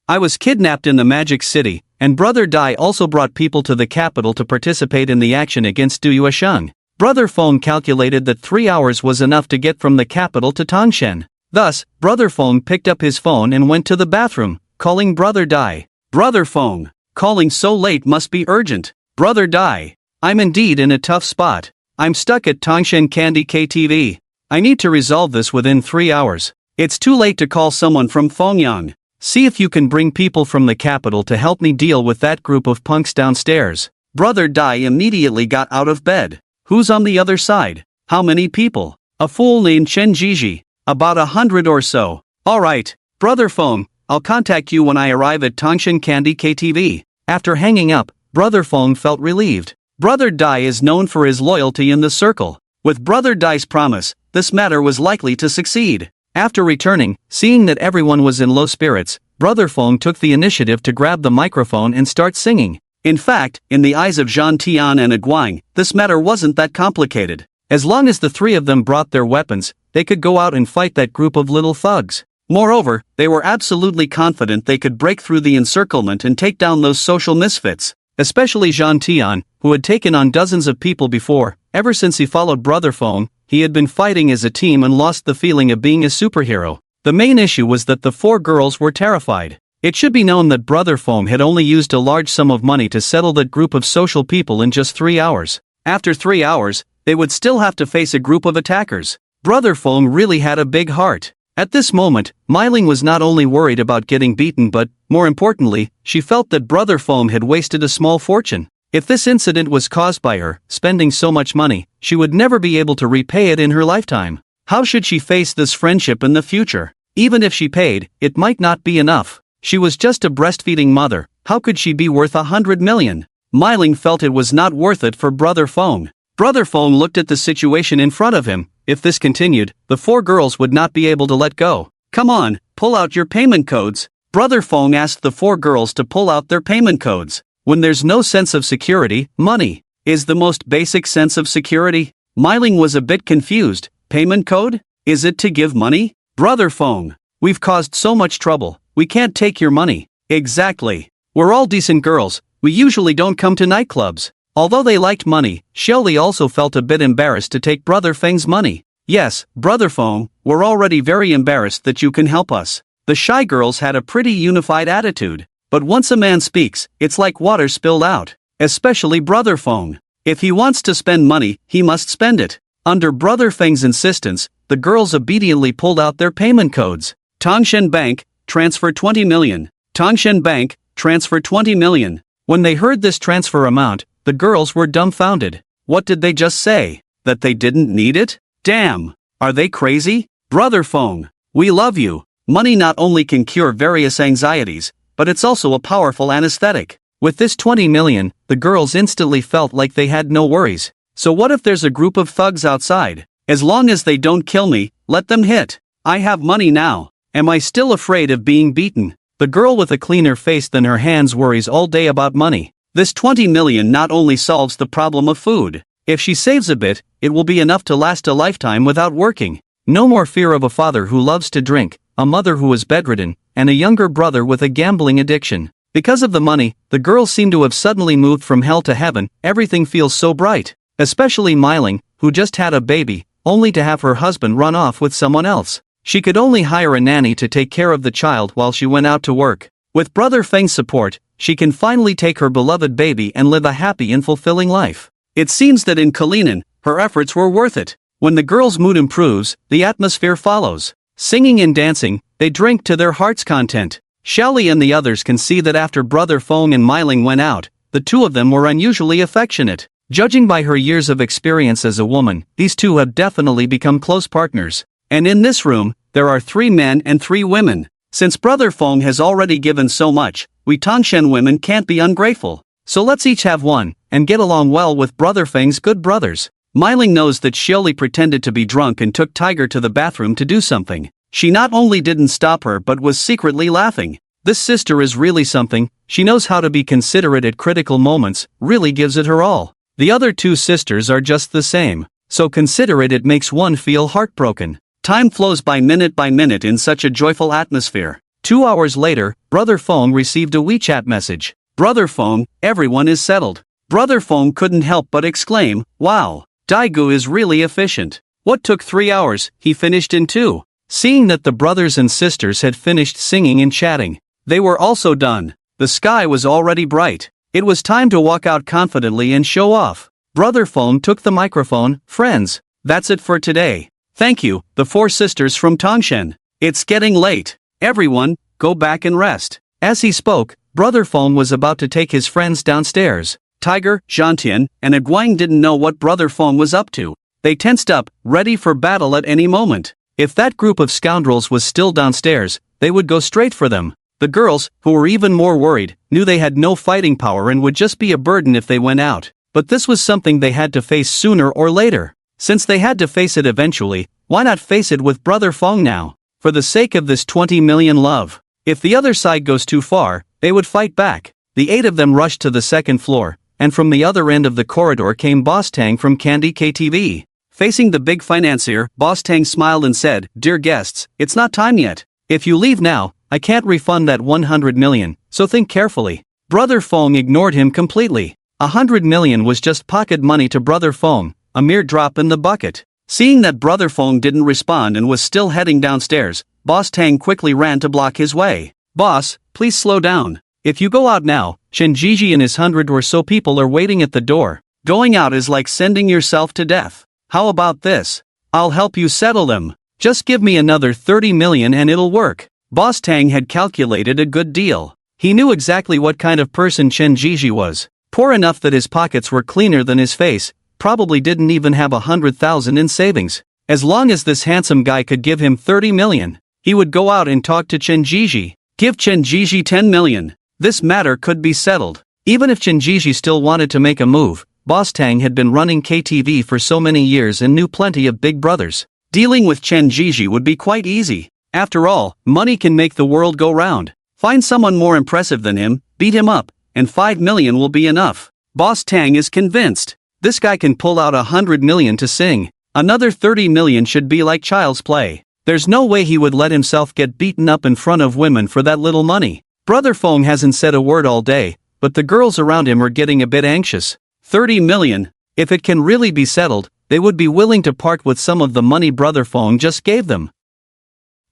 I was kidnapped in the Magic City, and Brother Dai also brought people to the capital to participate in the action against Du Yuesheng. Brother Feng calculated that 3 hours was enough to get from the capital to Tongshen. Thus, Brother Feng picked up his phone and went to the bathroom, calling Brother Dai. Brother Feng, calling so late must be urgent. Brother Dai, I'm indeed in a tough spot. I'm stuck at Tongshen Candy KTV. I need to resolve this within 3 hours. It's too late to call someone from Fengyang. See if you can bring people from the capital to help me deal with that group of punks downstairs. Brother Dai immediately got out of bed. Who's on the other side? How many people? A fool named Chen Jiji. About 100 or so. Alright, Brother Feng, I'll contact you when I arrive at Tangshan Candy KTV. After hanging up, Brother Feng felt relieved. Brother Dai is known for his loyalty in the circle. With Brother Dai's promise, this matter was likely to succeed. After returning, seeing that everyone was in low spirits, Brother Feng took the initiative to grab the microphone and start singing. In fact, in the eyes of Zhang Tian and Aguang, this matter wasn't that complicated. As long as the three of them brought their weapons, they could go out and fight that group of little thugs. Moreover, they were absolutely confident they could break through the encirclement and take down those social misfits. Especially Zhang Tian, who had taken on dozens of people before. Ever since he followed Brother Feng, he had been fighting as a team and lost the feeling of being a superhero. The main issue was that the four girls were terrified. It should be known that Brother Feng had only used a large sum of money to settle that group of social people in just 3 hours. After 3 hours, they would still have to face a group of attackers. Brother Feng really had a big heart. At this moment, Meiling was not only worried about getting beaten but, more importantly, she felt that Brother Feng had wasted a small fortune. If this incident was caused by her spending so much money, she would never be able to repay it in her lifetime. How should she face this friendship in the future? Even if she paid, it might not be enough. She was just a breastfeeding mother. How could she be worth 100 million? Meiling felt it was not worth it for Brother Feng. Brother Feng looked at the situation in front of him. If this continued, the four girls would not be able to let go. Come on, pull out your payment codes. Brother Feng asked the four girls to pull out their payment codes. When there's no sense of security, money is the most basic sense of security. Meiling was a bit confused. Payment code? Is it to give money? Brother Feng, we've caused so much trouble. We can't take your money. Exactly. We're all decent girls. We usually don't come to nightclubs. Although they liked money, Xiaoli also felt a bit embarrassed to take Brother Feng's money. Yes, Brother Feng, we're already very embarrassed that you can help us. The shy girls had a pretty unified attitude. But once a man speaks, it's like water spilled out. Especially Brother Feng. If he wants to spend money, he must spend it. Under Brother Feng's insistence, the girls obediently pulled out their payment codes. Tangshan Bank, transfer 20 million. Tangshan Bank, transfer 20 million. When they heard this transfer amount, the girls were dumbfounded. What did they just say? That they didn't need it? Damn! Are they crazy? Brother Feng, we love you. Money not only can cure various anxieties, but it's also a powerful anesthetic. With this 20 million, the girls instantly felt like they had no worries. So what if there's a group of thugs outside? As long as they don't kill me, let them hit. I have money now. Am I still afraid of being beaten? The girl with a cleaner face than her hands worries all day about money. This 20 million not only solves the problem of food. If she saves a bit, it will be enough to last a lifetime without working. No more fear of a father who loves to drink, a mother who is bedridden, and a younger brother with a gambling addiction. Because of the money, the girls seem to have suddenly moved from hell to heaven. Everything feels so bright. Especially Meiling, who just had a baby, only to have her husband run off with someone else. She could only hire a nanny to take care of the child while she went out to work. With Brother Feng's support, she can finally take her beloved baby and live a happy and fulfilling life. It seems that in Kalinin, her efforts were worth it. When the girls' mood improves, the atmosphere follows. Singing and dancing, they drink to their heart's content. Xiaoli and the others can see that after Brother Feng and Meiling went out, the two of them were unusually affectionate. Judging by her years of experience as a woman, these two have definitely become close partners. And in this room, there are 3 men and 3 women. Since Brother Feng has already given so much, we Tangshan women can't be ungrateful. So let's each have one, and get along well with Brother Feng's good brothers. Meiling knows that Xiaoli pretended to be drunk and took Tiger to the bathroom to do something. She not only didn't stop her but was secretly laughing. This sister is really something. She knows how to be considerate at critical moments, really gives it her all. The other 2 sisters are just the same. So considerate it makes one feel heartbroken. Time flows by minute in such a joyful atmosphere. 2 hours later, Brother Feng received a WeChat message. Brother Feng, everyone is settled. Brother Feng couldn't help but exclaim, wow, Daigou is really efficient. What took 3 hours, he finished in 2. Seeing that the brothers and sisters had finished singing and chatting, they were also done. The sky was already bright. It was time to walk out confidently and show off. Brother Feng took the microphone. Friends, that's it for today. Thank you, the 4 sisters from Tangshan. It's getting late. Everyone, go back and rest. As he spoke, Brother Feng was about to take his friends downstairs. Tiger, Zhantian, and Aguang didn't know what Brother Feng was up to. They tensed up, ready for battle at any moment. If that group of scoundrels was still downstairs, they would go straight for them. The girls, who were even more worried, knew they had no fighting power and would just be a burden if they went out. But this was something they had to face sooner or later. Since they had to face it eventually, why not face it with Brother Fong now? For the sake of this 20 million love. If the other side goes too far, they would fight back. The 8 of them rushed to the second floor, and from the other end of the corridor came Boss Tang from Candy KTV. Facing the big financier, Boss Tang smiled and said, "Dear guests, it's not time yet. If you leave now, I can't refund that 100 million, so think carefully." Brother Fong ignored him completely. 100 million was just pocket money to Brother Fong, a mere drop in the bucket. Seeing that Brother Fong didn't respond and was still heading downstairs, Boss Tang quickly ran to block his way. "Boss, please slow down. If you go out now, Chen Jiji and his 100 or so people are waiting at the door. Going out is like sending yourself to death. How about this? I'll help you settle them. Just give me another 30 million and it'll work." Boss Tang had calculated a good deal. He knew exactly what kind of person Chen Jiji was. Poor enough that his pockets were cleaner than his face, probably didn't even have 100,000 in savings. As long as this handsome guy could give him 30 million, he would go out and talk to Chen Jiji. Give Chen Jiji 10 million. This matter could be settled. Even if Chen Jiji still wanted to make a move, Boss Tang had been running KTV for so many years and knew plenty of big brothers. Dealing with Chen Jiji would be quite easy. After all, money can make the world go round. Find someone more impressive than him, beat him up, and 5 million will be enough. Boss Tang is convinced. This guy can pull out 100 million to sing. Another 30 million should be like child's play. There's no way he would let himself get beaten up in front of women for that little money. Brother Fong hasn't said a word all day, but the girls around him are getting a bit anxious. 30 million. If it can really be settled, they would be willing to part with some of the money Brother Fong just gave them.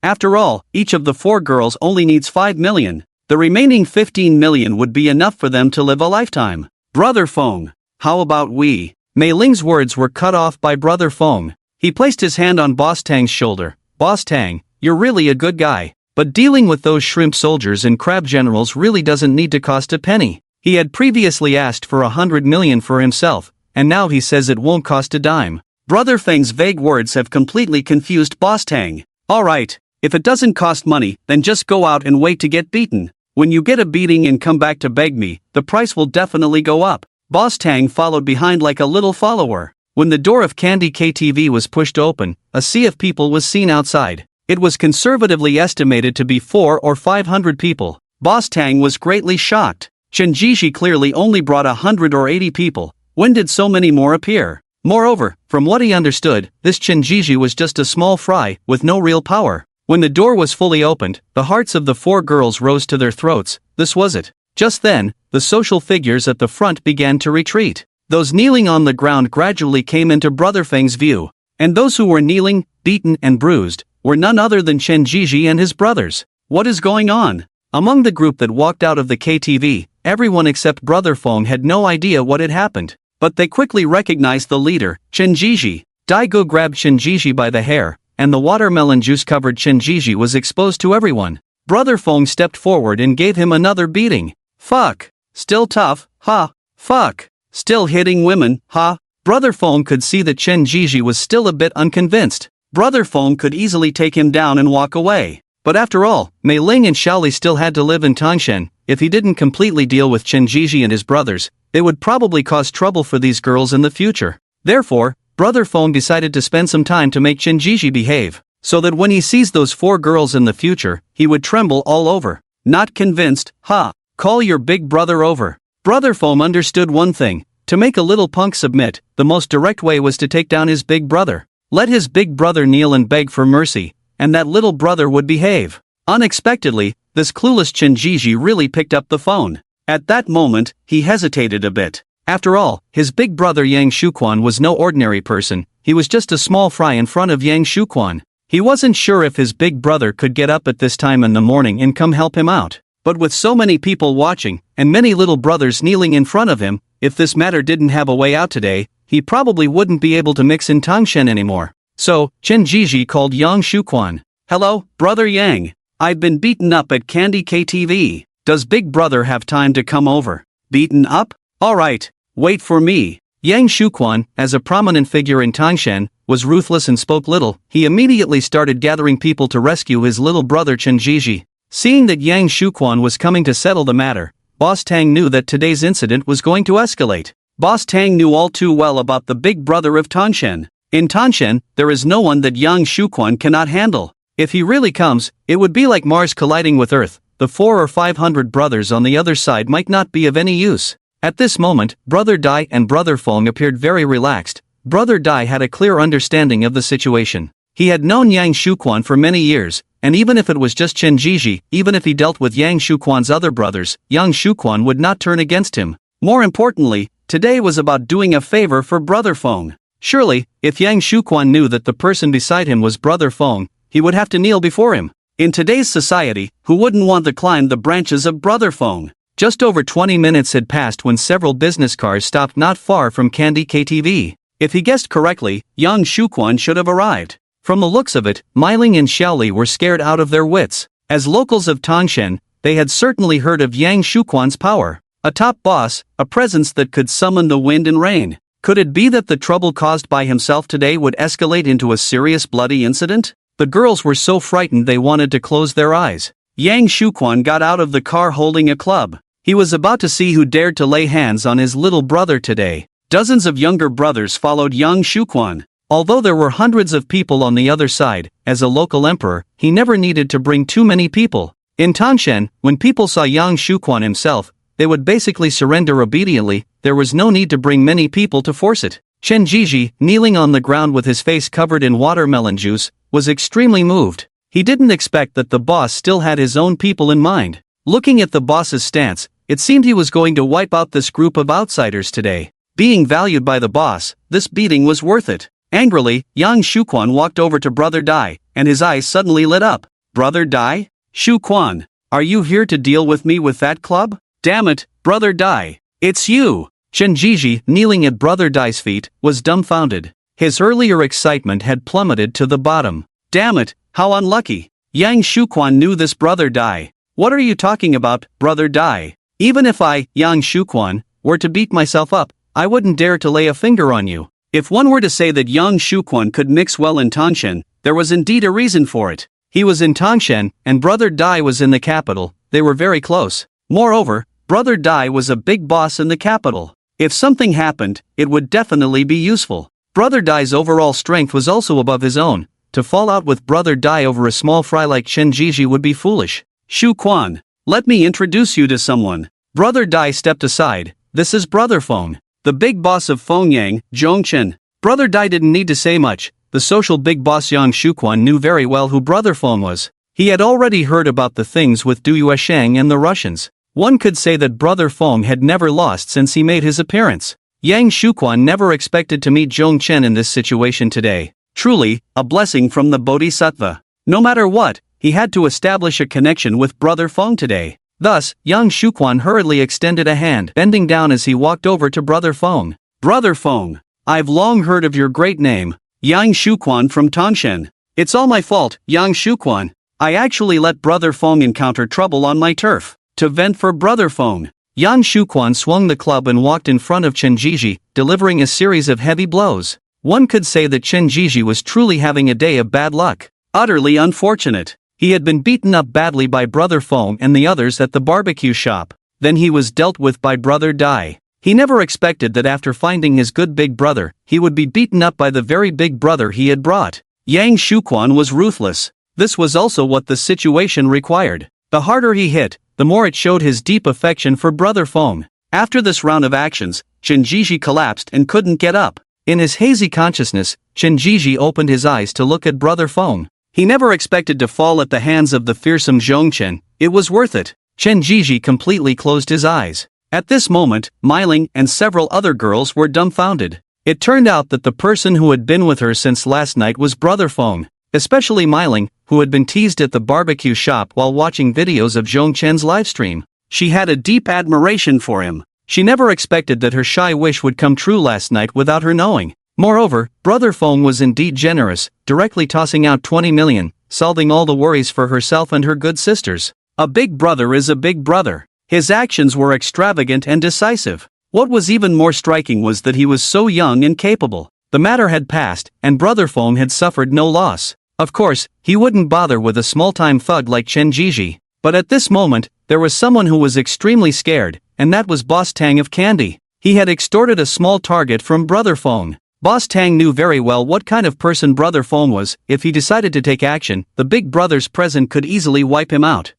After all, each of the 4 girls only needs 5 million. The remaining 15 million would be enough for them to live a lifetime. Brother Fong, how about we? Mei Ling's words were cut off by Brother Fong. He placed his hand on Boss Tang's shoulder. "Boss Tang, you're really a good guy. But dealing with those shrimp soldiers and crab generals really doesn't need to cost a penny." He had previously asked for 100 million for himself, and now he says it won't cost a dime. Brother Feng's vague words have completely confused Boss Tang. "Alright, if it doesn't cost money, then just go out and wait to get beaten. When you get a beating and come back to beg me, the price will definitely go up." Boss Tang followed behind like a little follower. When the door of Candy KTV was pushed open, a sea of people was seen outside. It was conservatively estimated to be 400 or 500 people. Boss Tang was greatly shocked. Chen Jiji clearly only brought 100 or 80 people. When did so many more appear? Moreover, from what he understood, this Chen Jiji was just a small fry, with no real power. When the door was fully opened, the hearts of the 4 girls rose to their throats. This was it. Just then, the social figures at the front began to retreat. Those kneeling on the ground gradually came into Brother Feng's view. And those who were kneeling, beaten and bruised, were none other than Chen Jiji and his brothers. What is going on? Among the group that walked out of the KTV, everyone except Brother Fong had no idea what had happened. But they quickly recognized the leader, Chen Jiji. Daigo grabbed Chen Jiji by the hair, and the watermelon juice-covered Chen Jiji was exposed to everyone. Brother Fong stepped forward and gave him another beating. "Fuck. Still tough, huh? Fuck. Still hitting women, huh?" Brother Fong could see that Chen Jiji was still a bit unconvinced. Brother Fong could easily take him down and walk away. But after all, Mei Ling and Xiaoli still had to live in Tangshan. If he didn't completely deal with Chen Jiji and his brothers, they would probably cause trouble for these girls in the future. Therefore, Brother Fong decided to spend some time to make Chen Jiji behave, so that when he sees those 4 girls in the future, he would tremble all over. Not convinced, huh? Call your big brother over. Brother Fong understood one thing. To make a little punk submit, the most direct way was to take down his big brother. Let his big brother kneel and beg for mercy, and that little brother would behave. Unexpectedly, this clueless Chen Jiji really picked up the phone. At that moment, he hesitated a bit. After all, his big brother Yang Shuquan was no ordinary person. He was just a small fry in front of Yang Shuquan. He wasn't sure if his big brother could get up at this time in the morning and come help him out. But with so many people watching, and many little brothers kneeling in front of him, if this matter didn't have a way out today, he probably wouldn't be able to mix in Tangshan anymore. So, Chen Jiji called Yang Shuquan. "Hello, Brother Yang. I've been beaten up at Candy KTV. Does Big Brother have time to come over?" "Beaten up? Alright, wait for me." Yang Shuquan, as a prominent figure in Tangshan, was ruthless and spoke little. He immediately started gathering people to rescue his little brother Chen Jiji. Seeing that Yang Shuquan was coming to settle the matter, Boss Tang knew that today's incident was going to escalate. Boss Tang knew all too well about the big brother of Tanshen. In Tanshen, there is no one that Yang Shuquan cannot handle. If he really comes, it would be like Mars colliding with Earth. The 400 or 500 brothers on the other side might not be of any use. At this moment, Brother Dai and Brother Feng appeared very relaxed. Brother Dai had a clear understanding of the situation. He had known Yang Shuquan for many years, and even if it was just Chen Jiji, even if he dealt with Yang Shuquan's other brothers, Yang Shuquan would not turn against him. More importantly, today was about doing a favor for Brother Feng. Surely, if Yang Shuquan knew that the person beside him was Brother Feng, he would have to kneel before him. In today's society, who wouldn't want to climb the branches of Brother Feng? Just over 20 minutes had passed when several business cars stopped not far from Candy KTV. If he guessed correctly, Yang Shuquan should have arrived. From the looks of it, Meiling and Xiaoli were scared out of their wits. As locals of Tangshan, they had certainly heard of Yang Shuquan's power. A top boss, a presence that could summon the wind and rain. Could it be that the trouble caused by himself today would escalate into a serious bloody incident? The girls were so frightened they wanted to close their eyes. Yang Shuquan got out of the car holding a club. He was about to see who dared to lay hands on his little brother today. Dozens of younger brothers followed Yang Shuquan. Although there were hundreds of people on the other side, as a local emperor, he never needed to bring too many people. In Tanshen, when people saw Yang Shuquan himself, they would basically surrender obediently. There was no need to bring many people to force it. Chen Jiji, kneeling on the ground with his face covered in watermelon juice, was extremely moved. He didn't expect that the boss still had his own people in mind. Looking at the boss's stance, it seemed he was going to wipe out this group of outsiders today. Being valued by the boss, this beating was worth it. Angrily, Yang Shuquan walked over to Brother Dai, and his eyes suddenly lit up. Brother Dai? Shuquan, are you here to deal with me with that club? Damn it, Brother Dai, it's you! Chen Jiji, kneeling at Brother Dai's feet, was dumbfounded. His earlier excitement had plummeted to the bottom. Damn it, how unlucky. Yang Shuquan knew this Brother Dai. What are you talking about, Brother Dai? Even if I, Yang Shuquan, were to beat myself up, I wouldn't dare to lay a finger on you. If one were to say that Yang Shuquan could mix well in Tangshan, there was indeed a reason for it. He was in Tangshan, and Brother Dai was in the capital. They were very close. Moreover, Brother Dai was a big boss in the capital. If something happened, it would definitely be useful. Brother Dai's overall strength was also above his own. To fall out with Brother Dai over a small fry like Chen Jiji would be foolish. Shuquan, let me introduce you to someone. Brother Dai stepped aside. This is Brother Feng, the big boss of Fengyang, Zhongchen. Brother Dai didn't need to say much. The social big boss Yang Shuquan knew very well who Brother Feng was. He had already heard about the things with Du Yuesheng and the Russians. One could say that Brother Feng had never lost since he made his appearance. Yang Shuquan never expected to meet Zhongchen in this situation today. Truly, a blessing from the Bodhisattva. No matter what, he had to establish a connection with Brother Feng today. Thus, Yang Shuquan hurriedly extended a hand, bending down as he walked over to Brother Feng. Brother Feng, I've long heard of your great name, Yang Shuquan from Tangshan. It's all my fault, Yang Shuquan. I actually let Brother Feng encounter trouble on my turf. To vent for Brother Feng, Yang Shuquan swung the club and walked in front of Chen Jiji, delivering a series of heavy blows. One could say that Chen Jiji was truly having a day of bad luck. Utterly unfortunate. He had been beaten up badly by Brother Feng and the others at the barbecue shop. Then he was dealt with by Brother Dai. He never expected that after finding his good big brother, he would be beaten up by the very big brother he had brought. Yang Shuquan was ruthless. This was also what the situation required. The harder he hit, the more it showed his deep affection for Brother Feng. After this round of actions, Chen Jiji collapsed and couldn't get up. In his hazy consciousness, Chen Jiji opened his eyes to look at Brother Feng. He never expected to fall at the hands of the fearsome Zhongchen. It was worth it. Chen Jiji completely closed his eyes. At this moment, Meiling and several other girls were dumbfounded. It turned out that the person who had been with her since last night was Brother Feng. Especially Meiling, who had been teased at the barbecue shop while watching videos of Zhongchen's livestream. She had a deep admiration for him. She never expected that her shy wish would come true last night without her knowing. Moreover, Brother Feng was indeed generous, directly tossing out 20 million, solving all the worries for herself and her good sisters. A big brother is a big brother. His actions were extravagant and decisive. What was even more striking was that he was so young and capable. The matter had passed, and Brother Feng had suffered no loss. Of course, he wouldn't bother with a small-time thug like Chen Jiji. But at this moment, there was someone who was extremely scared, and that was Boss Tang of Candy. He had extorted a small target from Brother Fong. Boss Tang knew very well what kind of person Brother Fong was. If he decided to take action, the big brother's presence could easily wipe him out.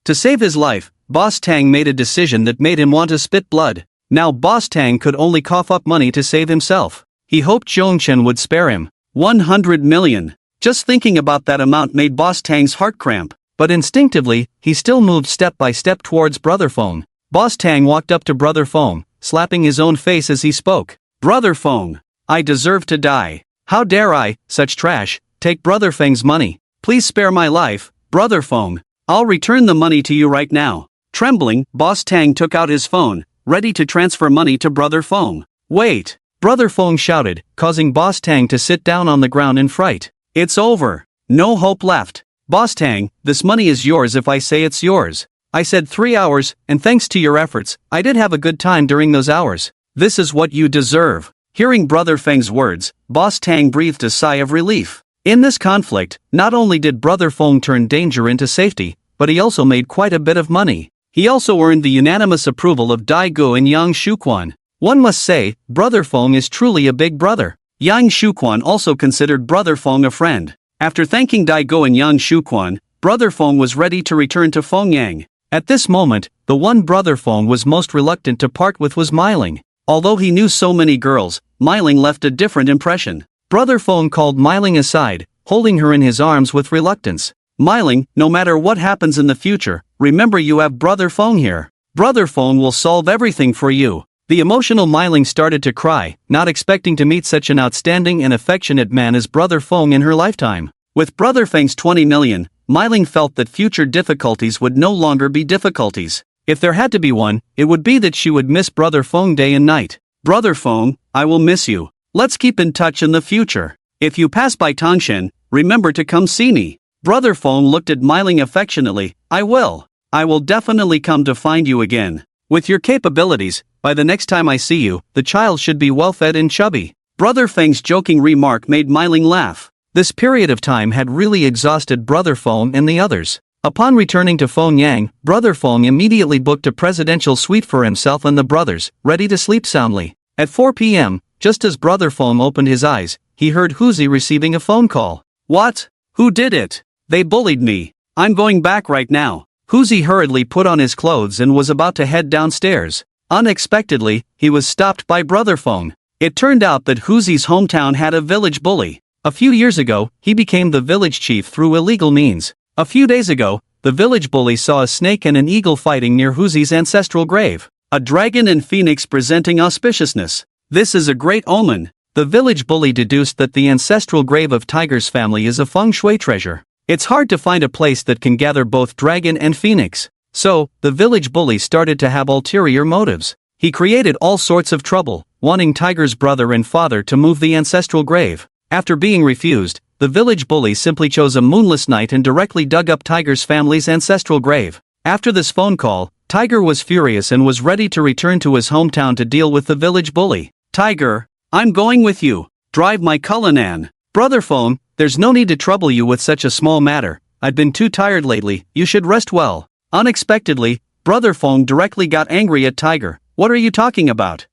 To save his life, Boss Tang made a decision that made him want to spit blood. Now Boss Tang could only cough up money to save himself. He hoped Zhongchen would spare him. 100 million. Just thinking about that amount made Boss Tang's heart cramp. But instinctively, he still moved step by step towards Brother Fong. Boss Tang walked up to Brother Fong, slapping his own face as he spoke. Brother Fong, I deserve to die. How dare I, such trash, take Brother Feng's money. Please spare my life, Brother Fong. I'll return the money to you right now. Trembling, Boss Tang took out his phone, ready to transfer money to Brother Fong. Wait, Brother Fong shouted, causing Boss Tang to sit down on the ground in fright. It's over. No hope left. Boss Tang, this money is yours if I say it's yours. I said 3 hours, and thanks to your efforts, I did have a good time during those hours. This is what you deserve. Hearing Brother Feng's words, Boss Tang breathed a sigh of relief. In this conflict, not only did Brother Fong turn danger into safety, but he also made quite a bit of money. He also earned the unanimous approval of Dai Gu and Yang Shuquan. One must say, Brother Fong is truly a big brother. Yang Shuquan also considered Brother Fong a friend. After thanking Dai Gu and Yang Shuquan, Brother Fong was ready to return to Fengyang. At this moment, the one Brother Fong was most reluctant to part with was Meiling. Although he knew so many girls, Meiling left a different impression. Brother Fong called Meiling aside, holding her in his arms with reluctance. Meiling, no matter what happens in the future, remember you have Brother Fong here. Brother Fong will solve everything for you. The emotional Meiling started to cry, not expecting to meet such an outstanding and affectionate man as Brother Fong in her lifetime. With Brother Feng's 20 million, Meiling felt that future difficulties would no longer be difficulties. If there had to be one, it would be that she would miss Brother Fong day and night. Brother Fong, I will miss you. Let's keep in touch in the future. If you pass by Tangshan, remember to come see me. Brother Fong looked at Meiling affectionately. I will. I will definitely come to find you again. With your capabilities, by the next time I see you, the child should be well-fed and chubby. Brother Feng's joking remark made Meiling laugh. This period of time had really exhausted Brother Fong and the others. Upon returning to Fengyang, Brother Fong immediately booked a presidential suite for himself and the brothers, ready to sleep soundly. At 4 p.m., just as Brother Fong opened his eyes, he heard Huzi receiving a phone call. What? Who did it? They bullied me. I'm going back right now. Huzi hurriedly put on his clothes and was about to head downstairs. Unexpectedly, he was stopped by Brother Fong. It turned out that Huzi's hometown had a village bully. A few years ago, he became the village chief through illegal means. A few days ago, the village bully saw a snake and an eagle fighting near Huzi's ancestral grave. A dragon and phoenix presenting auspiciousness. This is a great omen. The village bully deduced that the ancestral grave of Tiger's family is a feng shui treasure. It's hard to find a place that can gather both dragon and phoenix. So, the village bully started to have ulterior motives. He created all sorts of trouble, wanting Tiger's brother and father to move the ancestral grave. After being refused, the village bully simply chose a moonless night and directly dug up Tiger's family's ancestral grave. After this phone call, Tiger was furious and was ready to return to his hometown to deal with the village bully. Tiger, I'm going with you. Drive my Cullinan. Brother Fong, there's no need to trouble you with such a small matter. I've been too tired lately, you should rest well. Unexpectedly, Brother Fong directly got angry at Tiger. What are you talking about?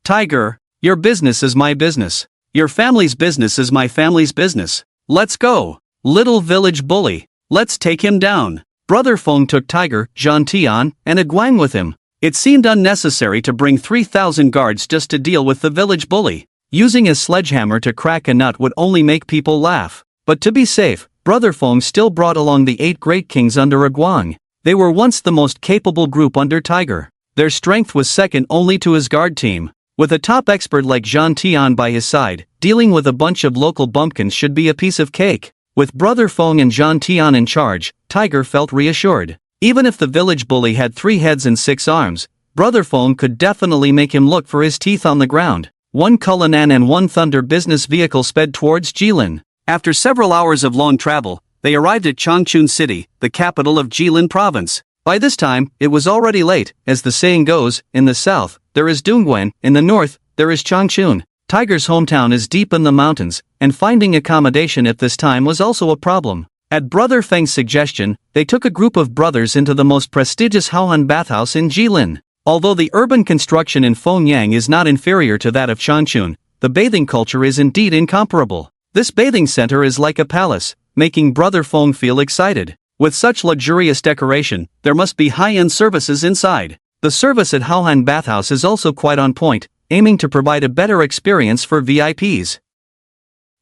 Tiger, your business is my business. Your family's business is my family's business. Let's go. Little village bully. Let's take him down. Brother Fong took Tiger, Zhan Tian, and a Guang with him. It seemed unnecessary to bring 3,000 guards just to deal with the village bully. Using a sledgehammer to crack a nut would only make people laugh. But to be safe, Brother Fong still brought along the 8 great kings under a Guang. They were once the most capable group under Tiger. Their strength was second only to his guard team. With a top expert like Zhan Tian by his side, dealing with a bunch of local bumpkins should be a piece of cake. With Brother Fong and Zhan Tian in charge, Tiger felt reassured. Even if the village bully had 3 heads and 6 arms, Brother Fong could definitely make him look for his teeth on the ground. 1 Cullinan and 1 Thunder business vehicle sped towards Jilin. After several hours of long travel, they arrived at Changchun City, the capital of Jilin province. By this time, it was already late. As the saying goes, in the south, there is Dongguan, in the north, there is Changchun. Tiger's hometown is deep in the mountains, and finding accommodation at this time was also a problem. At Brother Feng's suggestion, they took a group of brothers into the most prestigious Haohan bathhouse in Jilin. Although the urban construction in Fengyang is not inferior to that of Changchun, the bathing culture is indeed incomparable. This bathing center is like a palace, making Brother Feng feel excited. With such luxurious decoration, there must be high-end services inside. The service at Haohan Bathhouse is also quite on point, aiming to provide a better experience for VIPs.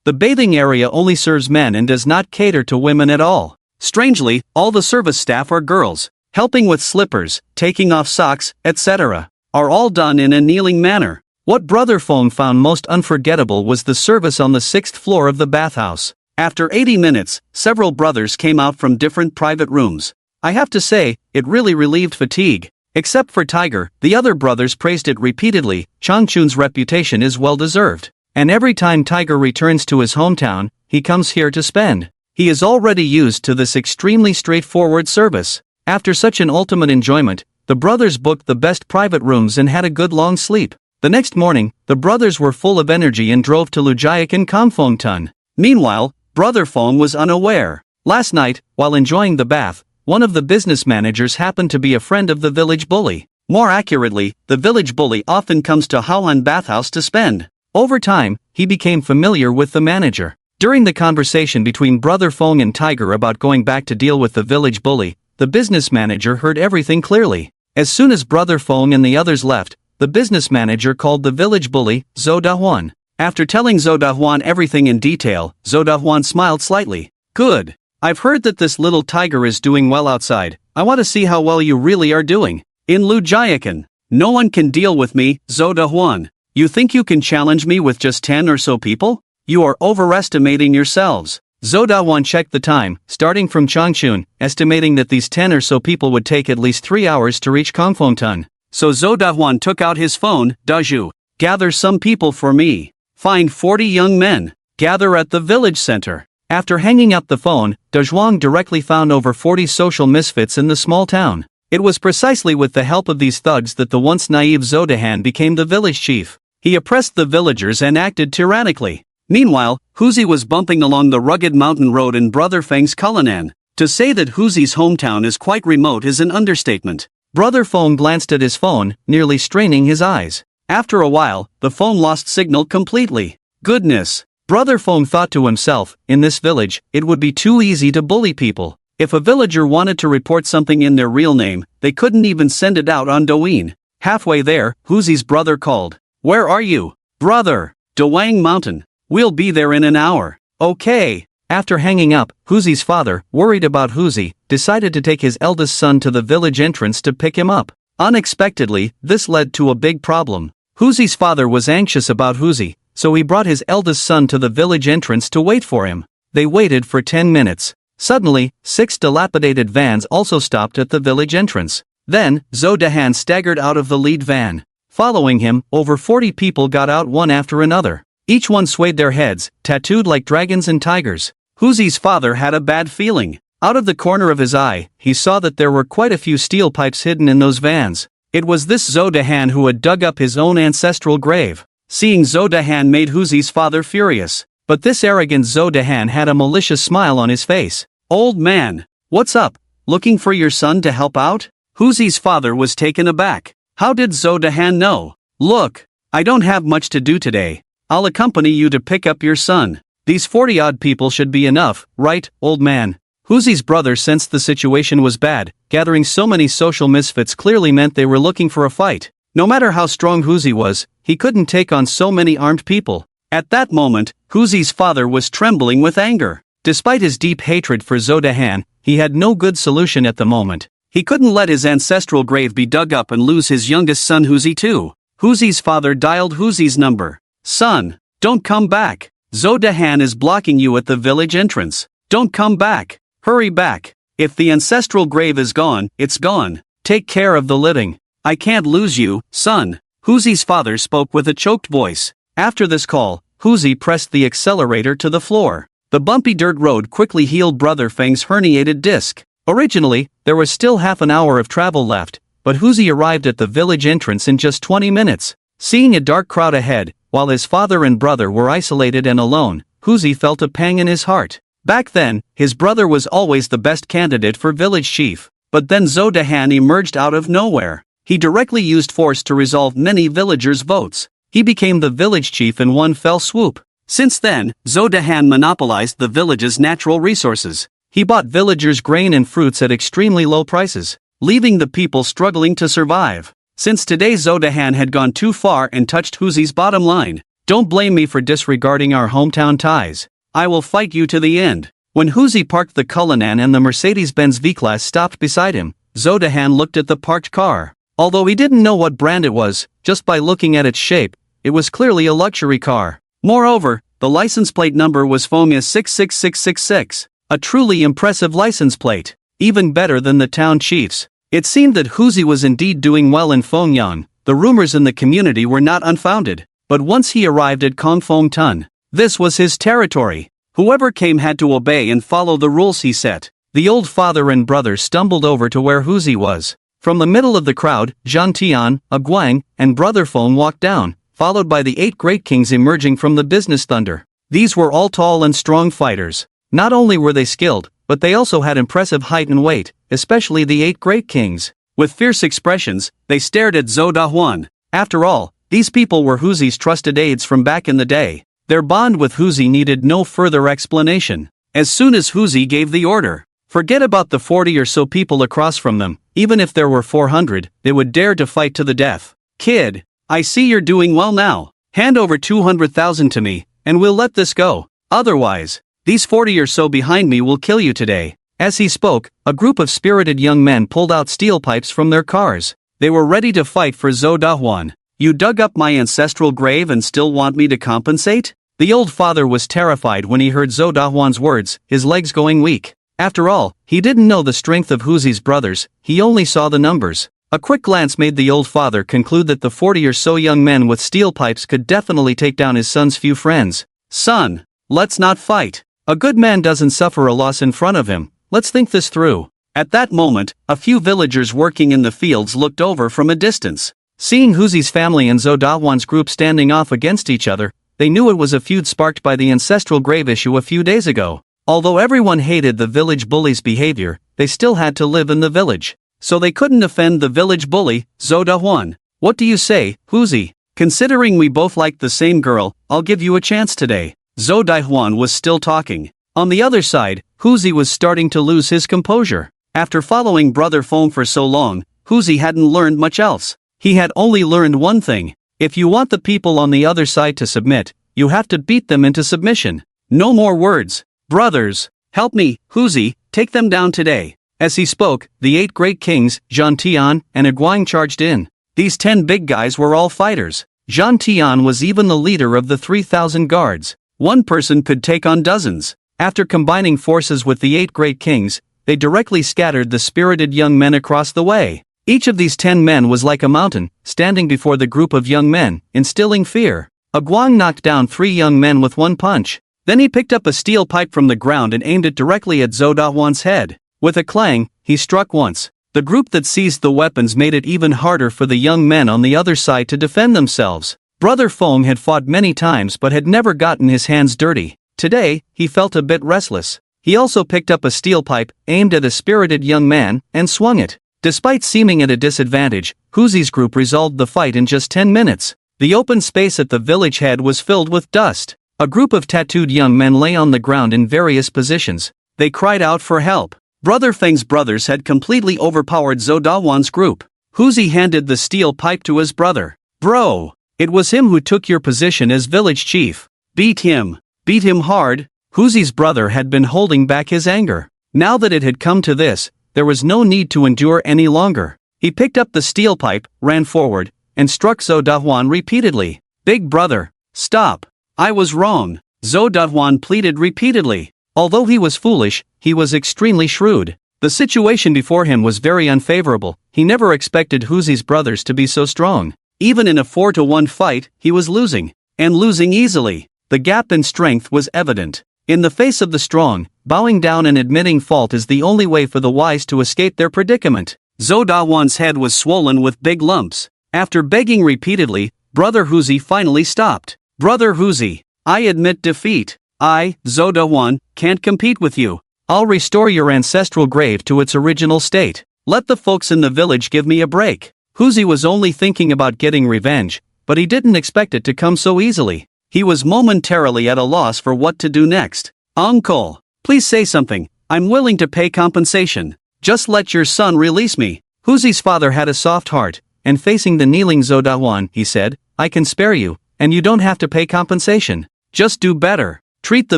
The bathing area only serves men and does not cater to women at all. Strangely, all the service staff are girls. Helping with slippers, taking off socks, etc., are all done in a kneeling manner. What Brother Feng found most unforgettable was the service on the 6th floor of the bathhouse. After 80 minutes, several brothers came out from different private rooms. I have to say, it really relieved fatigue. Except for Tiger, the other brothers praised it repeatedly. Changchun's reputation is well deserved. And every time Tiger returns to his hometown, he comes here to spend. He is already used to this extremely straightforward service. After such an ultimate enjoyment, the brothers booked the best private rooms and had a good long sleep. The next morning, the brothers were full of energy and drove to Lujiakan Kamfengtun. Meanwhile, Brother Feng was unaware. Last night, while enjoying the bath, one of the business managers happened to be a friend of the village bully. More accurately, the village bully often comes to Haohan Bathhouse to spend. Over time, he became familiar with the manager. During the conversation between Brother Feng and Tiger about going back to deal with the village bully, the business manager heard everything clearly. As soon as Brother Feng and the others left, the business manager called the village bully, Zhou Dahuan. After telling Zhou Dahuan everything in detail, Zhou Dahuan smiled slightly. Good. I've heard that this little Tiger is doing well outside. I want to see how well you really are doing. In Lujiakan, no one can deal with me, Zhou Dahuan. You think you can challenge me with just 10 or so people? You are overestimating yourselves. Zhou Dahuan checked the time, starting from Changchun, estimating that these 10 or so people would take at least 3 hours to reach Kongfengtun. So Zhou Dahuan took out his phone. Dazhu, gather some people for me. Find 40 young men. Gather at the village center. After hanging up the phone, Dazhuang directly found over 40 social misfits in the small town. It was precisely with the help of these thugs that the once naive Zhou Dahan became the village chief. He oppressed the villagers and acted tyrannically. Meanwhile, Huzi was bumping along the rugged mountain road in Brother Feng's Kulanan. To say that Huzi's hometown is quite remote is an understatement. Brother Feng glanced at his phone, nearly straining his eyes. After a while, the phone lost signal completely. Goodness! Brother Feng thought to himself, in this village, it would be too easy to bully people. If a villager wanted to report something in their real name, they couldn't even send it out on Douyin. Halfway there, Huzi's brother called. Where are you? Brother! Dawang Mountain. We'll be there in an hour. Okay. After hanging up, Huzi's father, worried about Huzi, decided to take his eldest son to the village entrance to pick him up. Unexpectedly, this led to a big problem. Huzi's father was anxious about Huzi, so he brought his eldest son to the village entrance to wait for him. They waited for 10 minutes. Suddenly, 6 dilapidated vans also stopped at the village entrance. Then, Zhou Dahan staggered out of the lead van. Following him, over 40 people got out one after another. Each one swayed their heads, tattooed like dragons and tigers. Huzi's father had a bad feeling. Out of the corner of his eye, he saw that there were quite a few steel pipes hidden in those vans. It was this Zhou Dahan who had dug up his own ancestral grave. Seeing Zhou Dahan made Huzi's father furious. But this arrogant Zhou Dahan had a malicious smile on his face. Old man, what's up? Looking for your son to help out? Huzi's father was taken aback. How did Zhou Dahan know? Look, I don't have much to do today. I'll accompany you to pick up your son. These 40-odd people should be enough, right, old man? Huzi's brother sensed the situation was bad. Gathering so many social misfits clearly meant they were looking for a fight. No matter how strong Huzi was, he couldn't take on so many armed people. At that moment, Huzi's father was trembling with anger. Despite his deep hatred for Zhou Dahan, he had no good solution at the moment. He couldn't let his ancestral grave be dug up and lose his youngest son Huzi too. Huzi's father dialed Huzi's number. Son, don't come back. Zhou Dahan is blocking you at the village entrance. Don't come back. Hurry back. If the ancestral grave is gone, it's gone. Take care of the living. I can't lose you, son. Huzi's father spoke with a choked voice. After this call, Huzi pressed the accelerator to the floor. The bumpy dirt road quickly healed Brother Feng's herniated disc. Originally, there was still half an hour of travel left, but Huzi arrived at the village entrance in just 20 minutes. Seeing a dark crowd ahead, while his father and brother were isolated and alone, Huzi felt a pang in his heart. Back then, his brother was always the best candidate for village chief, but then Zhou Dahan emerged out of nowhere. He directly used force to resolve many villagers' votes. He became the village chief in one fell swoop. Since then, Zhou Dahan monopolized the village's natural resources. He bought villagers' grain and fruits at extremely low prices, leaving the people struggling to survive. Since today Zhou Dahan had gone too far and touched Huzi's bottom line. Don't blame me for disregarding our hometown ties. I will fight you to the end. When Huzi parked the Cullinan and the Mercedes-Benz V-Class stopped beside him, Zhou Dahan looked at the parked car. Although he didn't know what brand it was, just by looking at its shape, it was clearly a luxury car. Moreover, the license plate number was FOMIA 66666, a truly impressive license plate, even better than the town chief's. It seemed that Huzi was indeed doing well in Fengyan. The rumors in the community were not unfounded, but once he arrived at Kongfeng Tun, this was his territory. Whoever came had to obey and follow the rules he set. The old father and brother stumbled over to where Huzi was. From the middle of the crowd, Zhang Tian, a Guang, and Brother Feng walked down, followed by the 8 great kings emerging from the business thunder. These were all tall and strong fighters. Not only were they skilled, but they also had impressive height and weight, especially the 8 great kings. With fierce expressions, they stared at Zhou Dahuan. After all, these people were Huzi's trusted aides from back in the day. Their bond with Huzi needed no further explanation. As soon as Huzi gave the order, forget about the 40 or so people across from them. Even if there were 400, they would dare to fight to the death. Kid, I see you're doing well now. Hand over 200,000 to me, and we'll let this go. Otherwise, these 40 or so behind me will kill you today. As he spoke, a group of spirited young men pulled out steel pipes from their cars. They were ready to fight for Zhou Dahuan. You dug up my ancestral grave and still want me to compensate? The old father was terrified when he heard Zhou Dahuan's words, his legs going weak. After all, he didn't know the strength of Huzi's brothers, he only saw the numbers. A quick glance made the old father conclude that the 40 or so young men with steel pipes could definitely take down his son's few friends. Son, let's not fight. A good man doesn't suffer a loss in front of him. Let's think this through. At that moment, a few villagers working in the fields looked over from a distance. Seeing Huzi's family and Zhou Dahuan's group standing off against each other, they knew it was a feud sparked by the ancestral grave issue a few days ago. Although everyone hated the village bully's behavior, they still had to live in the village. So they couldn't offend the village bully, Zhou Dahuan. What do you say, Huzi? Considering we both like the same girl, I'll give you a chance today. Zhou Dahuan was still talking. On the other side, Huzi was starting to lose his composure. After following Brother Feng for so long, Huzi hadn't learned much else. He had only learned one thing. If you want the people on the other side to submit, you have to beat them into submission. No more words. Brothers, help me, Huzi, take them down today. As he spoke, the 8 great kings, Zhang Tian and Guang charged in. These 10 big guys were all fighters. Zhang Tian was even the leader of the 3,000 guards. One person could take on dozens. After combining forces with the 8 great kings, they directly scattered the spirited young men across the way. Each of these 10 men was like a mountain, standing before the group of young men, instilling fear. Guang knocked down 3 young men with one punch. Then he picked up a steel pipe from the ground and aimed it directly at Zhou Dahuan's head. With a clang, he struck once. The group that seized the weapons made it even harder for the young men on the other side to defend themselves. Brother Feng had fought many times but had never gotten his hands dirty. Today, he felt a bit restless. He also picked up a steel pipe, aimed at a spirited young man, and swung it. Despite seeming at a disadvantage, Huzi's group resolved the fight in just 10 minutes. The open space at the village head was filled with dust. A group of tattooed young men lay on the ground in various positions. They cried out for help. Brother Feng's brothers had completely overpowered Zhou Dahuan's group. Huzi handed the steel pipe to his brother. Bro, it was him who took your position as village chief. Beat him. Beat him hard. Huzi's brother had been holding back his anger. Now that it had come to this, there was no need to endure any longer. He picked up the steel pipe, ran forward, and struck Zhou Dahuan repeatedly. Big brother, stop. I was wrong. Zhou Dahuan pleaded repeatedly. Although he was foolish, he was extremely shrewd. The situation before him was very unfavorable. He never expected Huzi's brothers to be so strong. Even in a 4-to-1 fight, he was losing. And losing easily. The gap in strength was evident. In the face of the strong, bowing down and admitting fault is the only way for the wise to escape their predicament. Zhou Dahuan's head was swollen with big lumps. After begging repeatedly, Brother Huzi finally stopped. Brother Huzi, I admit defeat. I, Zhou Dahuan, can't compete with you. I'll restore your ancestral grave to its original state. Let the folks in the village give me a break. Huzi was only thinking about getting revenge, but he didn't expect it to come so easily. He was momentarily at a loss for what to do next. Uncle, please say something. I'm willing to pay compensation. Just let your son release me. Huzi's father had a soft heart, and facing the kneeling Zhou Dahuan, he said, I can spare you, and you don't have to pay compensation. Just do better. Treat the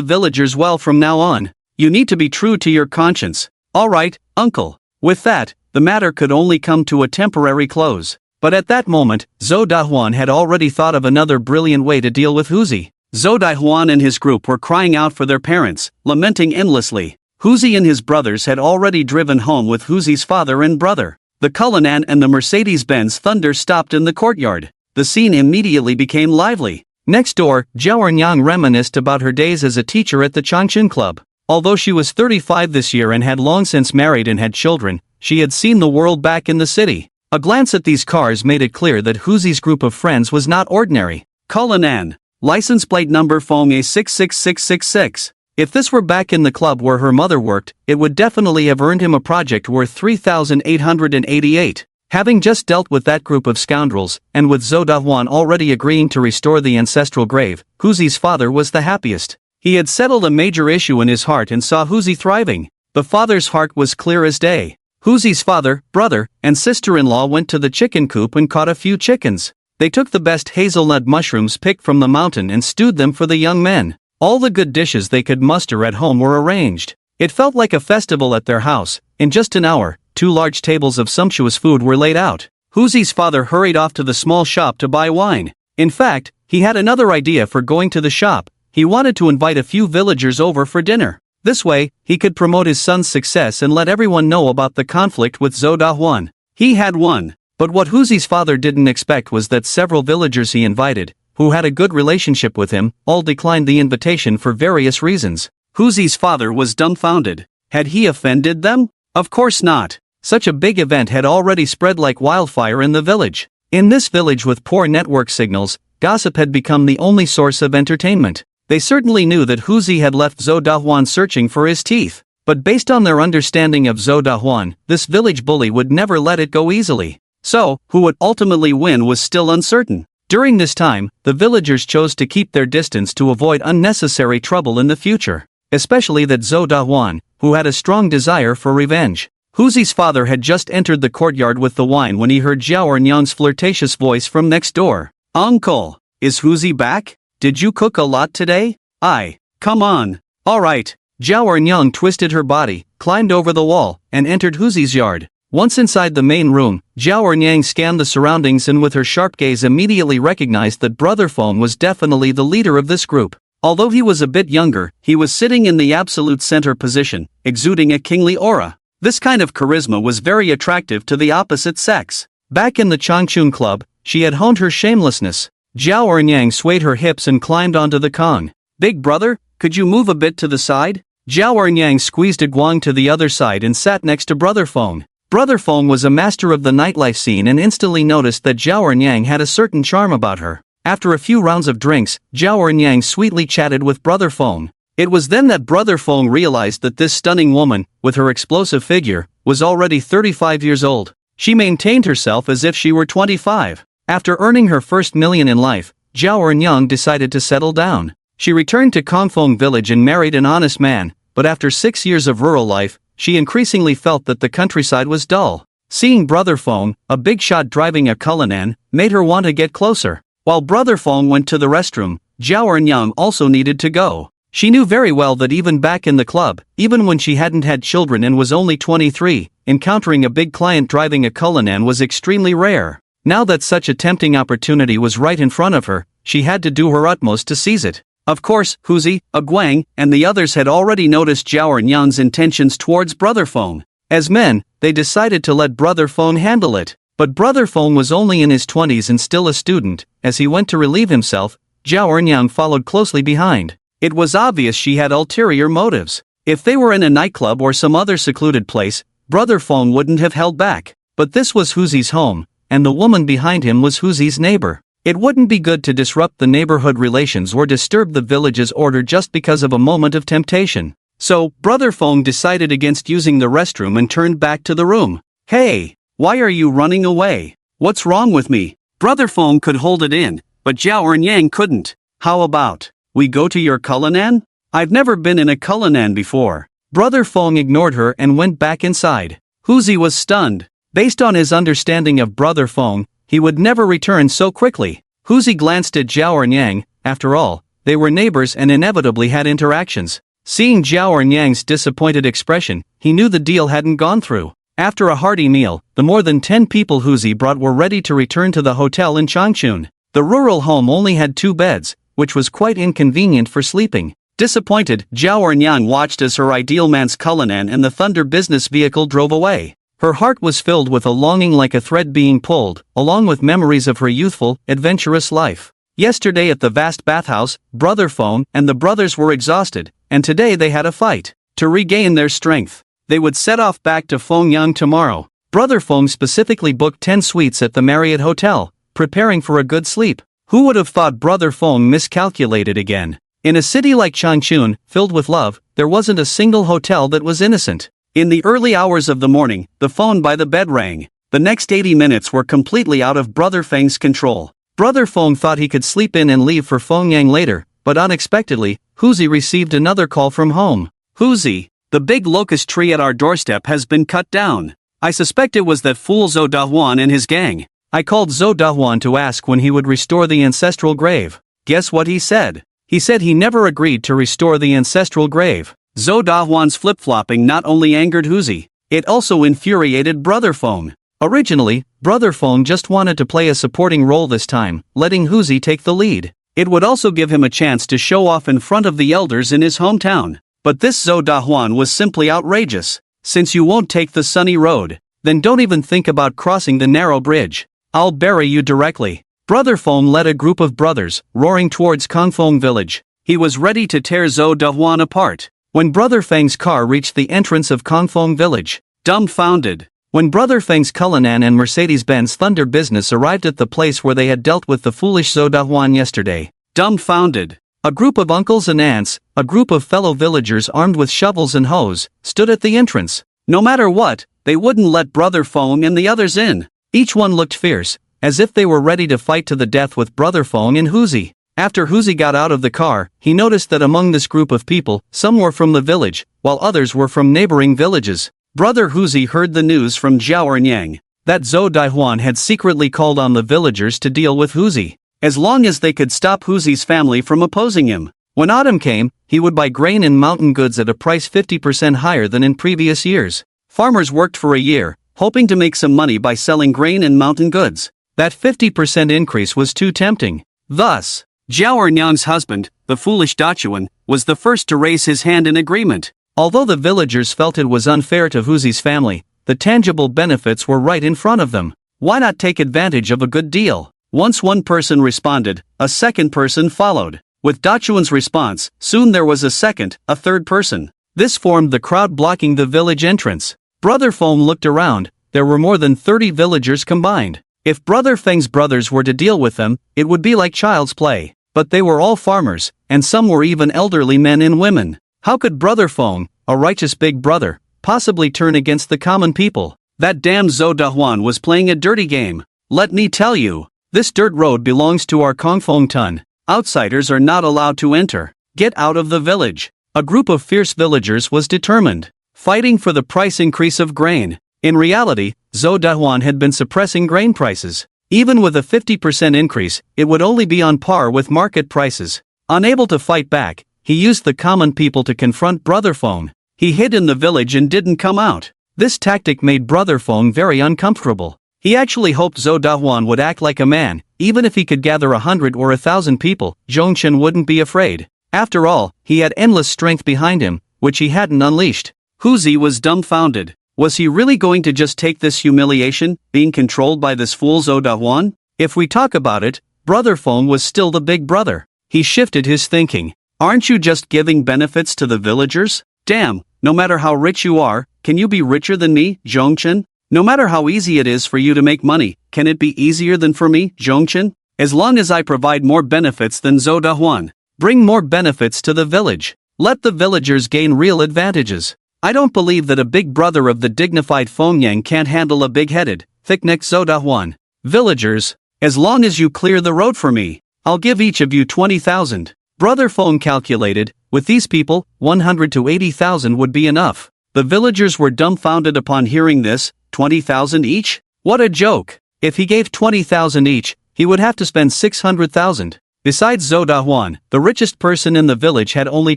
villagers well from now on. You need to be true to your conscience. All right, uncle. With that, the matter could only come to a temporary close. But at that moment, Zhou Dahuan had already thought of another brilliant way to deal with Huzi. Zhou Dahuan and his group were crying out for their parents, lamenting endlessly. Huzi and his brothers had already driven home with Huzi's father and brother. The Cullinan and the Mercedes-Benz Thunder stopped in the courtyard. The scene immediately became lively. Next door, Zhao Ernyang reminisced about her days as a teacher at the Changchun Club. Although she was 35 this year and had long since married and had children, she had seen the world back in the city. A glance at these cars made it clear that Huzi's group of friends was not ordinary. Cullinan, license plate number Fong A66666. If this were back in the club where her mother worked, it would definitely have earned him a project worth 3,888. Having just dealt with that group of scoundrels, and with Zhou Dahuan already agreeing to restore the ancestral grave, Huzi's father was the happiest. He had settled a major issue in his heart and saw Huzi thriving. The father's heart was clear as day. Huzi's father, brother, and sister-in-law went to the chicken coop and caught a few chickens. They took the best hazelnut mushrooms picked from the mountain and stewed them for the young men. All the good dishes they could muster at home were arranged. It felt like a festival at their house. In just an hour, 2 large tables of sumptuous food were laid out. Huzi's father hurried off to the small shop to buy wine. In fact, he had another idea for going to the shop. He wanted to invite a few villagers over for dinner. This way, he could promote his son's success and let everyone know about the conflict with Zhou Dahuan. He had won. But what Huzi's father didn't expect was that several villagers he invited, who had a good relationship with him, all declined the invitation for various reasons. Huzi's father was dumbfounded. Had he offended them? Of course not. Such a big event had already spread like wildfire in the village. In this village with poor network signals, gossip had become the only source of entertainment. They certainly knew that Huzi had left Zhou Dahuan searching for his teeth. But based on their understanding of Zhou Dahuan, this village bully would never let it go easily. So, who would ultimately win was still uncertain. During this time, the villagers chose to keep their distance to avoid unnecessary trouble in the future. Especially that Zhou Dahuan, who had a strong desire for revenge. Huzi's father had just entered the courtyard with the wine when he heard Zhao Ernyang's flirtatious voice from next door. Uncle, is Huzi back? Did you cook a lot today? Come on. All right. Zhao Ernyang twisted her body, climbed over the wall, and entered Huzi's yard. Once inside the main room, Zhao Ernyang scanned the surroundings and with her sharp gaze immediately recognized that Brother Feng was definitely the leader of this group. Although he was a bit younger, he was sitting in the absolute center position, exuding a kingly aura. This kind of charisma was very attractive to the opposite sex. Back in the Changchun Club, she had honed her shamelessness. Zhao Ernyang swayed her hips and climbed onto the Kong. Big brother, could you move a bit to the side? Zhao Ernyang squeezed a guang to the other side and sat next to Brother Feng. Brother Feng was a master of the nightlife scene and instantly noticed that Zhao Ernyang had a certain charm about her. After a few rounds of drinks, Zhao Ernyang sweetly chatted with Brother Feng. It was then that Brother Feng realized that this stunning woman, with her explosive figure, was already 35 years old. She maintained herself as if she were 25. After earning her first million in life, Zhao Ernyang decided to settle down. She returned to Kongfeng village and married an honest man, but after 6 years of rural life, she increasingly felt that the countryside was dull. Seeing Brother Feng, a big shot driving a Cullinan, made her want to get closer. While Brother Feng went to the restroom, Zhao Ernyang also needed to go. She knew very well that even back in the club, even when she hadn't had children and was only 23, encountering a big client driving a Cullinan was extremely rare. Now that such a tempting opportunity was right in front of her, she had to do her utmost to seize it. Of course, Huzi, Guang, and the others had already noticed Zhao Ernyang's intentions towards Brother Feng. As men, they decided to let Brother Feng handle it. But Brother Feng was only in his 20s and still a student. As he went to relieve himself, Zhao Ernyang followed closely behind. It was obvious she had ulterior motives. If they were in a nightclub or some other secluded place, Brother Feng wouldn't have held back. But this was Huzi's home, and the woman behind him was Huzi's neighbor. It wouldn't be good to disrupt the neighborhood relations or disturb the village's order just because of a moment of temptation. So, Brother Feng decided against using the restroom and turned back to the room. "Hey, why are you running away? What's wrong with me?" Brother Feng could hold it in, but Zhao Enyang couldn't. "How about we go to your Cullinan? I've never been in a Cullinan before." Brother Feng ignored her and went back inside. Huzi was stunned. Based on his understanding of Brother Feng, he would never return so quickly. Huzi glanced at Zhao Enyang. After all, they were neighbors and inevitably had interactions. Seeing Zhao Enyang's disappointed expression, he knew the deal hadn't gone through. After a hearty meal, the more than 10 people Huzi brought were ready to return to the hotel in Changchun. The rural home only had 2 beds, which was quite inconvenient for sleeping. Disappointed, Zhao Enyang watched as her ideal man's Cullinan and the Thunder business vehicle drove away. Her heart was filled with a longing like a thread being pulled, along with memories of her youthful, adventurous life. Yesterday at the vast bathhouse, Brother Feng and the brothers were exhausted, and today they had a fight. To regain their strength, they would set off back to Fengyang tomorrow. Brother Feng specifically booked 10 suites at the Marriott Hotel, preparing for a good sleep. Who would have thought Brother Feng miscalculated again? In a city like Changchun, filled with love, there wasn't a single hotel that was innocent. In the early hours of the morning, the phone by the bed rang. The next 80 minutes were completely out of Brother Feng's control. Brother Feng thought he could sleep in and leave for Fengyang later, but unexpectedly, Huzi received another call from home. "Huzi, the big locust tree at our doorstep has been cut down. I suspect it was that fool Zhou Dahuan and his gang. I called Zhou Dahuan to ask when he would restore the ancestral grave. Guess what he said? He said he never agreed to restore the ancestral grave." Zhou Dahuan's flip-flopping not only angered Huzi, it also infuriated Brother Feng. Originally, Brother Feng just wanted to play a supporting role this time, letting Huzi take the lead. It would also give him a chance to show off in front of the elders in his hometown. But this Zhou Dahuan was simply outrageous. "Since you won't take the sunny road, then don't even think about crossing the narrow bridge. I'll bury you directly." Brother Feng led a group of brothers, roaring towards Kangfeng village. He was ready to tear Zhou Dahuan apart. When Brother Feng's car reached the entrance of Kangfeng village, dumbfounded. When Brother Feng's Cullinan and Mercedes-Benz Thunder business arrived at the place where they had dealt with the foolish Zhou Dahuan yesterday, dumbfounded. A group of uncles and aunts, a group of fellow villagers armed with shovels and hoes, stood at the entrance. No matter what, they wouldn't let Brother Feng and the others in. Each one looked fierce, as if they were ready to fight to the death with Brother Feng and Huzi. After Huzi got out of the car, he noticed that among this group of people, some were from the village, while others were from neighboring villages. Brother Huzi heard the news from Zhao Enyang that Zhou Dahuan had secretly called on the villagers to deal with Huzi, as long as they could stop Huzi's family from opposing him. When autumn came, he would buy grain and mountain goods at a price 50% higher than in previous years. Farmers worked for a year, hoping to make some money by selling grain and mountain goods. That 50% increase was too tempting. Thus, Zhao Enyang's husband, the foolish Dachuan, was the first to raise his hand in agreement. Although the villagers felt it was unfair to Huzi's family, the tangible benefits were right in front of them. Why not take advantage of a good deal? Once one person responded, a second person followed. With Dachuan's response, soon there was a second, a third person. This formed the crowd blocking the village entrance. Brother Feng looked around. There were more than 30 villagers combined. If Brother Feng's brothers were to deal with them, it would be like child's play. But they were all farmers, and some were even elderly men and women. How could Brother Feng, a righteous big brother, possibly turn against the common people? That damn Zhou Dahuan was playing a dirty game. Let me tell you, this dirt road belongs to our Kangfeng Tun. Outsiders are not allowed to enter. Get out of the village. A group of fierce villagers was determined, fighting for the price increase of grain. In reality, Zhou Dahuan had been suppressing grain prices. Even with a 50% increase, it would only be on par with market prices. Unable to fight back, he used the common people to confront Brother Feng. He hid in the village and didn't come out. This tactic made Brother Feng very uncomfortable. He actually hoped Zhou Dahuan would act like a man. Even if he could gather 100 or 1,000 people, Zhongchen wouldn't be afraid. After all, he had endless strength behind him, which he hadn't unleashed. Huzi was dumbfounded. Was he really going to just take this humiliation, being controlled by this fool Zhou Dahuan? If we talk about it, Brother Feng was still the big brother. He shifted his thinking. Aren't you just giving benefits to the villagers? Damn, no matter how rich you are, can you be richer than me, Zhongchen? No matter how easy it is for you to make money, can it be easier than for me, Zhongchen? as long as I provide more benefits than Zhou Dahuan. Bring more benefits to the village. Let the villagers gain real advantages. I don't believe that a big brother of the dignified Feng Yang can't handle a big-headed, thick-necked Zhou Dahuan. Villagers, as long as you clear the road for me, I'll give each of you 20,000. Brother Feng calculated, with these people, 100 to 80,000 would be enough. The villagers were dumbfounded upon hearing this. 20,000 each? What a joke! If he gave 20,000 each, he would have to spend 600,000. Besides Zhou Dahuan, the richest person in the village had only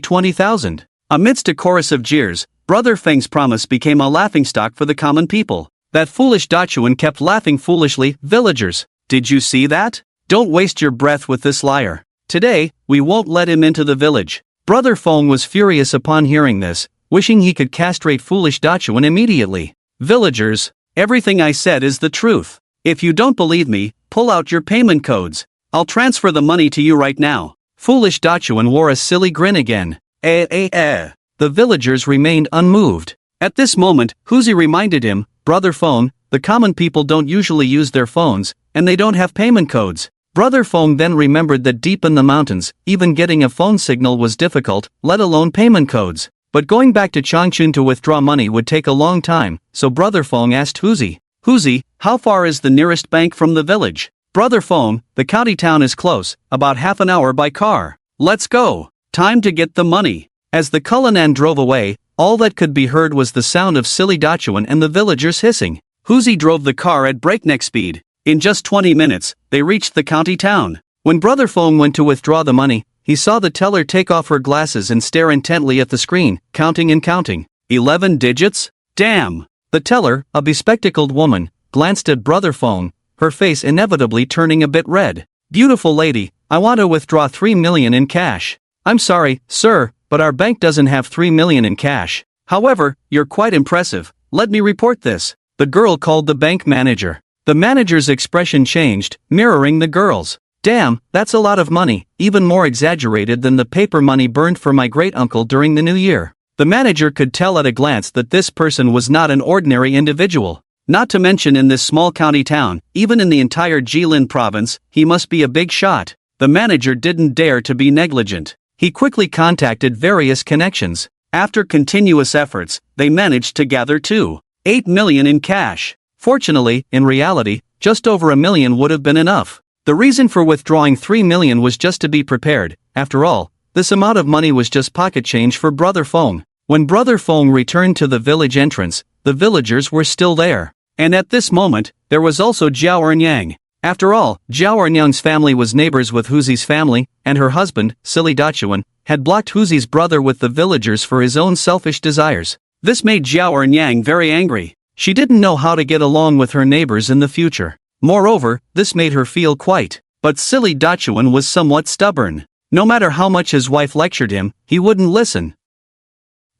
20,000. Amidst a chorus of jeers, Brother Feng's promise became a laughingstock for the common people. That foolish Dachuan kept laughing foolishly. Villagers, did you see that? Don't waste your breath with this liar. Today, we won't let him into the village. Brother Feng was furious upon hearing this, wishing he could castrate foolish Dachuan immediately. Villagers, everything I said is the truth. If you don't believe me, pull out your payment codes. I'll transfer the money to you right now. Foolish Dachuan wore a silly grin again. The villagers remained unmoved. At this moment, Huzi reminded him, Brother Feng, the common people don't usually use their phones, and they don't have payment codes. Brother Feng then remembered that deep in the mountains, even getting a phone signal was difficult, let alone payment codes. But going back to Changchun to withdraw money would take a long time, so Brother Feng asked Huzi, how far is the nearest bank from the village? Brother Feng, the county town is close, about half an hour by car. Let's go. Time to get the money. As the Cullinan drove away, all that could be heard was the sound of silly Dachuan and the villagers hissing. Huzi drove the car at breakneck speed. In just 20 minutes, they reached the county town. When Brother Feng went to withdraw the money, he saw the teller take off her glasses and stare intently at the screen, counting and counting. 11 digits? Damn! The teller, a bespectacled woman, glanced at Brother Feng, her face inevitably turning a bit red. Beautiful lady, I want to withdraw 3 million in cash. I'm sorry, sir, but our bank doesn't have 3 million in cash. However, you're quite impressive. Let me report this. The girl called the bank manager. The manager's expression changed, mirroring the girl's. Damn, that's a lot of money, even more exaggerated than the paper money burned for my great-uncle during the new year. The manager could tell at a glance that this person was not an ordinary individual. Not to mention in this small county town, even in the entire Jilin province, he must be a big shot. The manager didn't dare to be negligent. He quickly contacted various connections. After continuous efforts, they managed to gather 2.8 million in cash. Fortunately, in reality, just over a million would have been enough. The reason for withdrawing 3 million was just to be prepared. After all, this amount of money was just pocket change for Brother Feng. When Brother Feng returned to the village entrance, the villagers were still there. And at this moment, there was also Zhao Ernyang. After all, Zhao Ernyang's family was neighbors with Huzi's family, and her husband, Silly Dachuan, had blocked Huzi's brother with the villagers for his own selfish desires. This made Zhao Ernyang very angry. She didn't know how to get along with her neighbors in the future. Moreover, this made her feel quite. But Silly Dachuan was somewhat stubborn. No matter how much his wife lectured him, he wouldn't listen.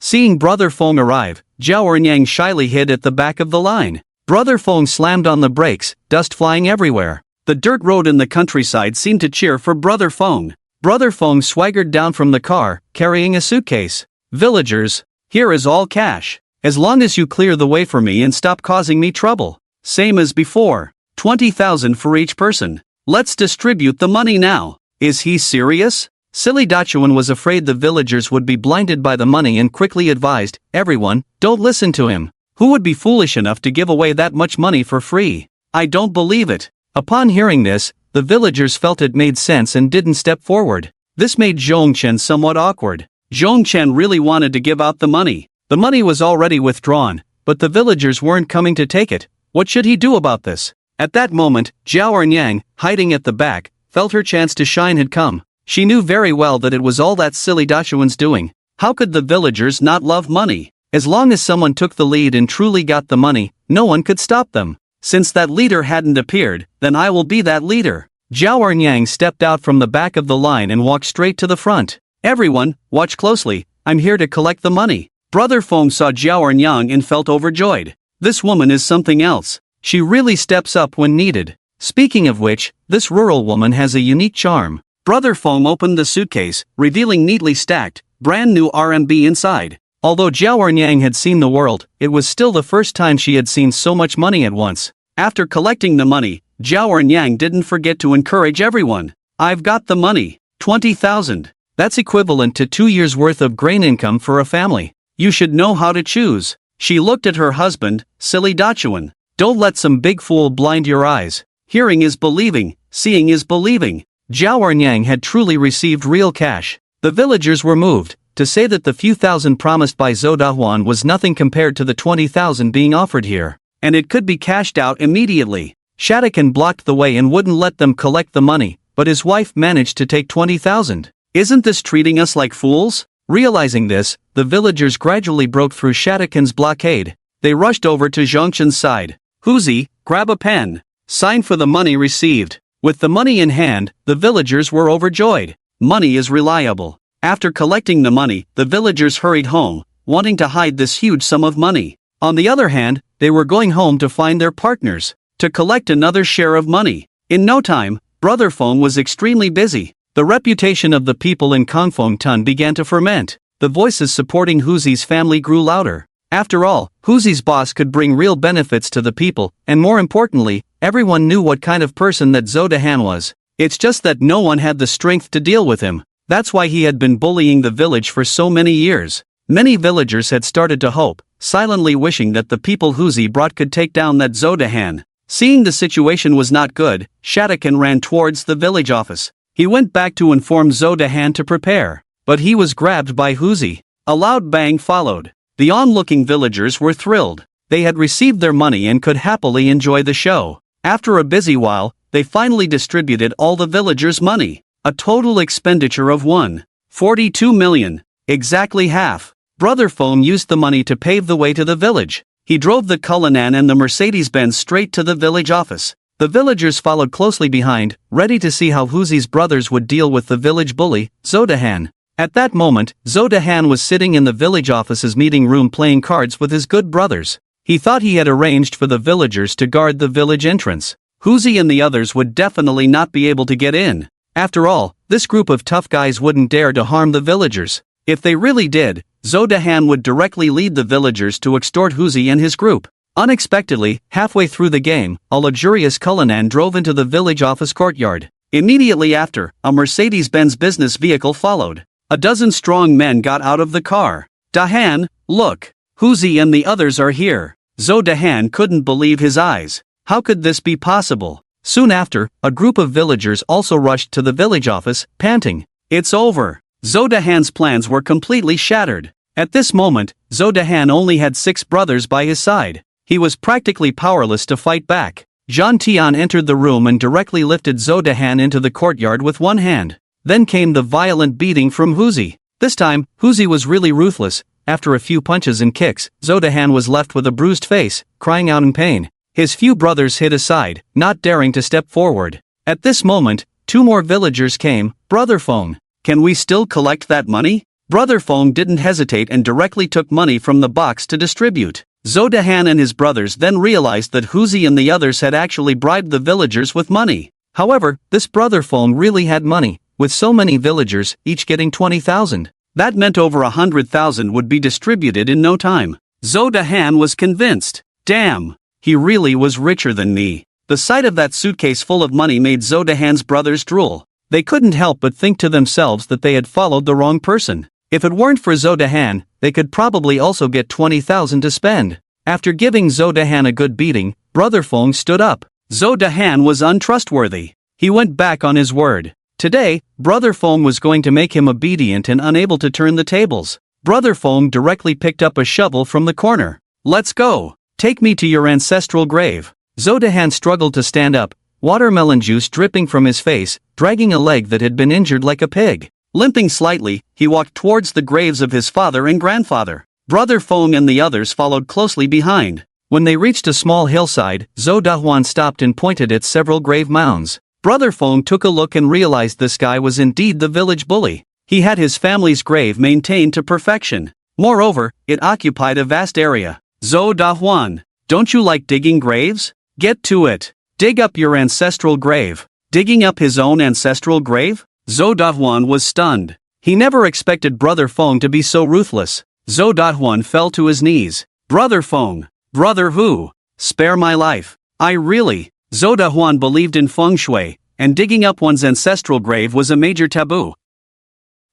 Seeing Brother Feng arrive, Zhao Ernyang shyly hid at the back of the line. Brother Feng slammed on the brakes, dust flying everywhere. The dirt road in the countryside seemed to cheer for Brother Feng. Brother Feng swaggered down from the car, carrying a suitcase. Villagers, here is all cash. As long as you clear the way for me and stop causing me trouble. Same as before. 20,000 for each person. Let's distribute the money now. Is he serious? Silly Dachuan was afraid the villagers would be blinded by the money and quickly advised, everyone, don't listen to him. Who would be foolish enough to give away that much money for free? I don't believe it. Upon hearing this, the villagers felt it made sense and didn't step forward. This made Zhongchen somewhat awkward. Zhongchen really wanted to give out the money. The money was already withdrawn, but the villagers weren't coming to take it. What should he do about this? At that moment, Zhao Ernyang, hiding at the back, felt her chance to shine had come. She knew very well that it was all that Silly Dachuan's doing. How could the villagers not love money? As long as someone took the lead and truly got the money, no one could stop them. Since that leader hadn't appeared, then I will be that leader. Zhao Ernyang stepped out from the back of the line and walked straight to the front. Everyone, watch closely, I'm here to collect the money. Brother Feng saw Zhao Ernyang and felt overjoyed. This woman is something else. She really steps up when needed. Speaking of which, this rural woman has a unique charm. Brother Feng opened the suitcase, revealing neatly stacked, brand new RMB inside. Although Zhao Ernyang had seen the world, it was still the first time she had seen so much money at once. After collecting the money, Zhao Yang didn't forget to encourage everyone. I've got the money, 20,000. That's equivalent to 2 years' worth of grain income for a family. You should know how to choose. She looked at her husband, silly Dachuan. Don't let some big fool blind your eyes. Hearing is believing, seeing is believing. Zhao Yang had truly received real cash. The villagers were moved to say that the few thousand promised by Zhou Dahuan was nothing compared to the 20,000 being offered here, and it could be cashed out immediately. Shatakan blocked the way and wouldn't let them collect the money, but his wife managed to take 20,000. Isn't this treating us like fools? Realizing this, the villagers gradually broke through Shatakan's blockade. They rushed over to Zhongshan's side. Huzi, grab a pen. Sign for the money received. With the money in hand, the villagers were overjoyed. Money is reliable. After collecting the money, the villagers hurried home, wanting to hide this huge sum of money. On the other hand, they were going home to find their partners, to collect another share of money. In no time, Brother Feng was extremely busy. The reputation of the people in Kongfeng Tun began to ferment. The voices supporting Huzi's family grew louder. After all, Huzi's boss could bring real benefits to the people, and more importantly, everyone knew what kind of person that Zhou Dahan was. It's just that no one had the strength to deal with him. That's why he had been bullying the village for so many years. Many villagers had started to hope, silently wishing that the people Huzi brought could take down that Zhou Dahan. Seeing the situation was not good, Shatakan ran towards the village office. He went back to inform Zhou Dahan to prepare, but he was grabbed by Huzi. A loud bang followed. The onlooking villagers were thrilled. They had received their money and could happily enjoy the show. After a busy while, they finally distributed all the villagers' money. A total expenditure of 1.42 million. Exactly half. Brother Feng used the money to pave the way to the village. He drove the Cullinan and the Mercedes-Benz straight to the village office. The villagers followed closely behind, ready to see how Huzi's brothers would deal with the village bully, Zhou Dahan. At that moment, Zhou Dahan was sitting in the village office's meeting room playing cards with his good brothers. He thought he had arranged for the villagers to guard the village entrance. Huzi and the others would definitely not be able to get in. After all, this group of tough guys wouldn't dare to harm the villagers. If they really did, Zhou Dahan would directly lead the villagers to extort Huzi and his group. Unexpectedly, halfway through the game, a luxurious Cullinan drove into the village office courtyard. Immediately after, a Mercedes-Benz business vehicle followed. A dozen strong men got out of the car. Dahan, look! Huzi and the others are here. Zhou Dahan couldn't believe his eyes. How could this be possible? Soon after, a group of villagers also rushed to the village office, panting. It's over. Zhou Dahan's plans were completely shattered. At this moment, Zhou Dahan only had 6 brothers by his side. He was practically powerless to fight back. Zhang Tian entered the room and directly lifted Zhou Dahan into the courtyard with one hand. Then came the violent beating from Huzi. This time, Huzi was really ruthless. After a few punches and kicks, Zhou Dahan was left with a bruised face, crying out in pain. His few brothers hid aside, not daring to step forward. At this moment, 2 more villagers came. Brother Feng, can we still collect that money? Brother Feng didn't hesitate and directly took money from the box to distribute. Zhou Dahan and his brothers then realized that Huzi and the others had actually bribed the villagers with money. However, this Brother Feng really had money, with so many villagers, each getting 20,000. That meant over 100,000 would be distributed in no time. Zhou Dahan was convinced. Damn! He really was richer than me. The sight of that suitcase full of money made Zhou Dahan's brothers drool. They couldn't help but think to themselves that they had followed the wrong person. If it weren't for Zhou Dahan, they could probably also get 20,000 to spend. After giving Zhou Dahan a good beating, Brother Feng stood up. Zhou Dahan was untrustworthy. He went back on his word. Today, Brother Feng was going to make him obedient and unable to turn the tables. Brother Feng directly picked up a shovel from the corner. Let's go. Take me to your ancestral grave. Zhou Dahan struggled to stand up, watermelon juice dripping from his face, dragging a leg that had been injured like a pig. Limping slightly, he walked towards the graves of his father and grandfather. Brother Feng and the others followed closely behind. When they reached a small hillside, Zhou Dahuan stopped and pointed at several grave mounds. Brother Feng took a look and realized this guy was indeed the village bully. He had his family's grave maintained to perfection. Moreover, it occupied a vast area. Zhou Dahuan, don't you like digging graves? Get to it. Dig up your ancestral grave. Digging up his own ancestral grave? Zhou Dahuan was stunned. He never expected Brother Feng to be so ruthless. Zhou Dahuan fell to his knees. Brother Feng. Brother who? Spare my life. I really. Zhou Dahuan believed in feng shui, and digging up one's ancestral grave was a major taboo.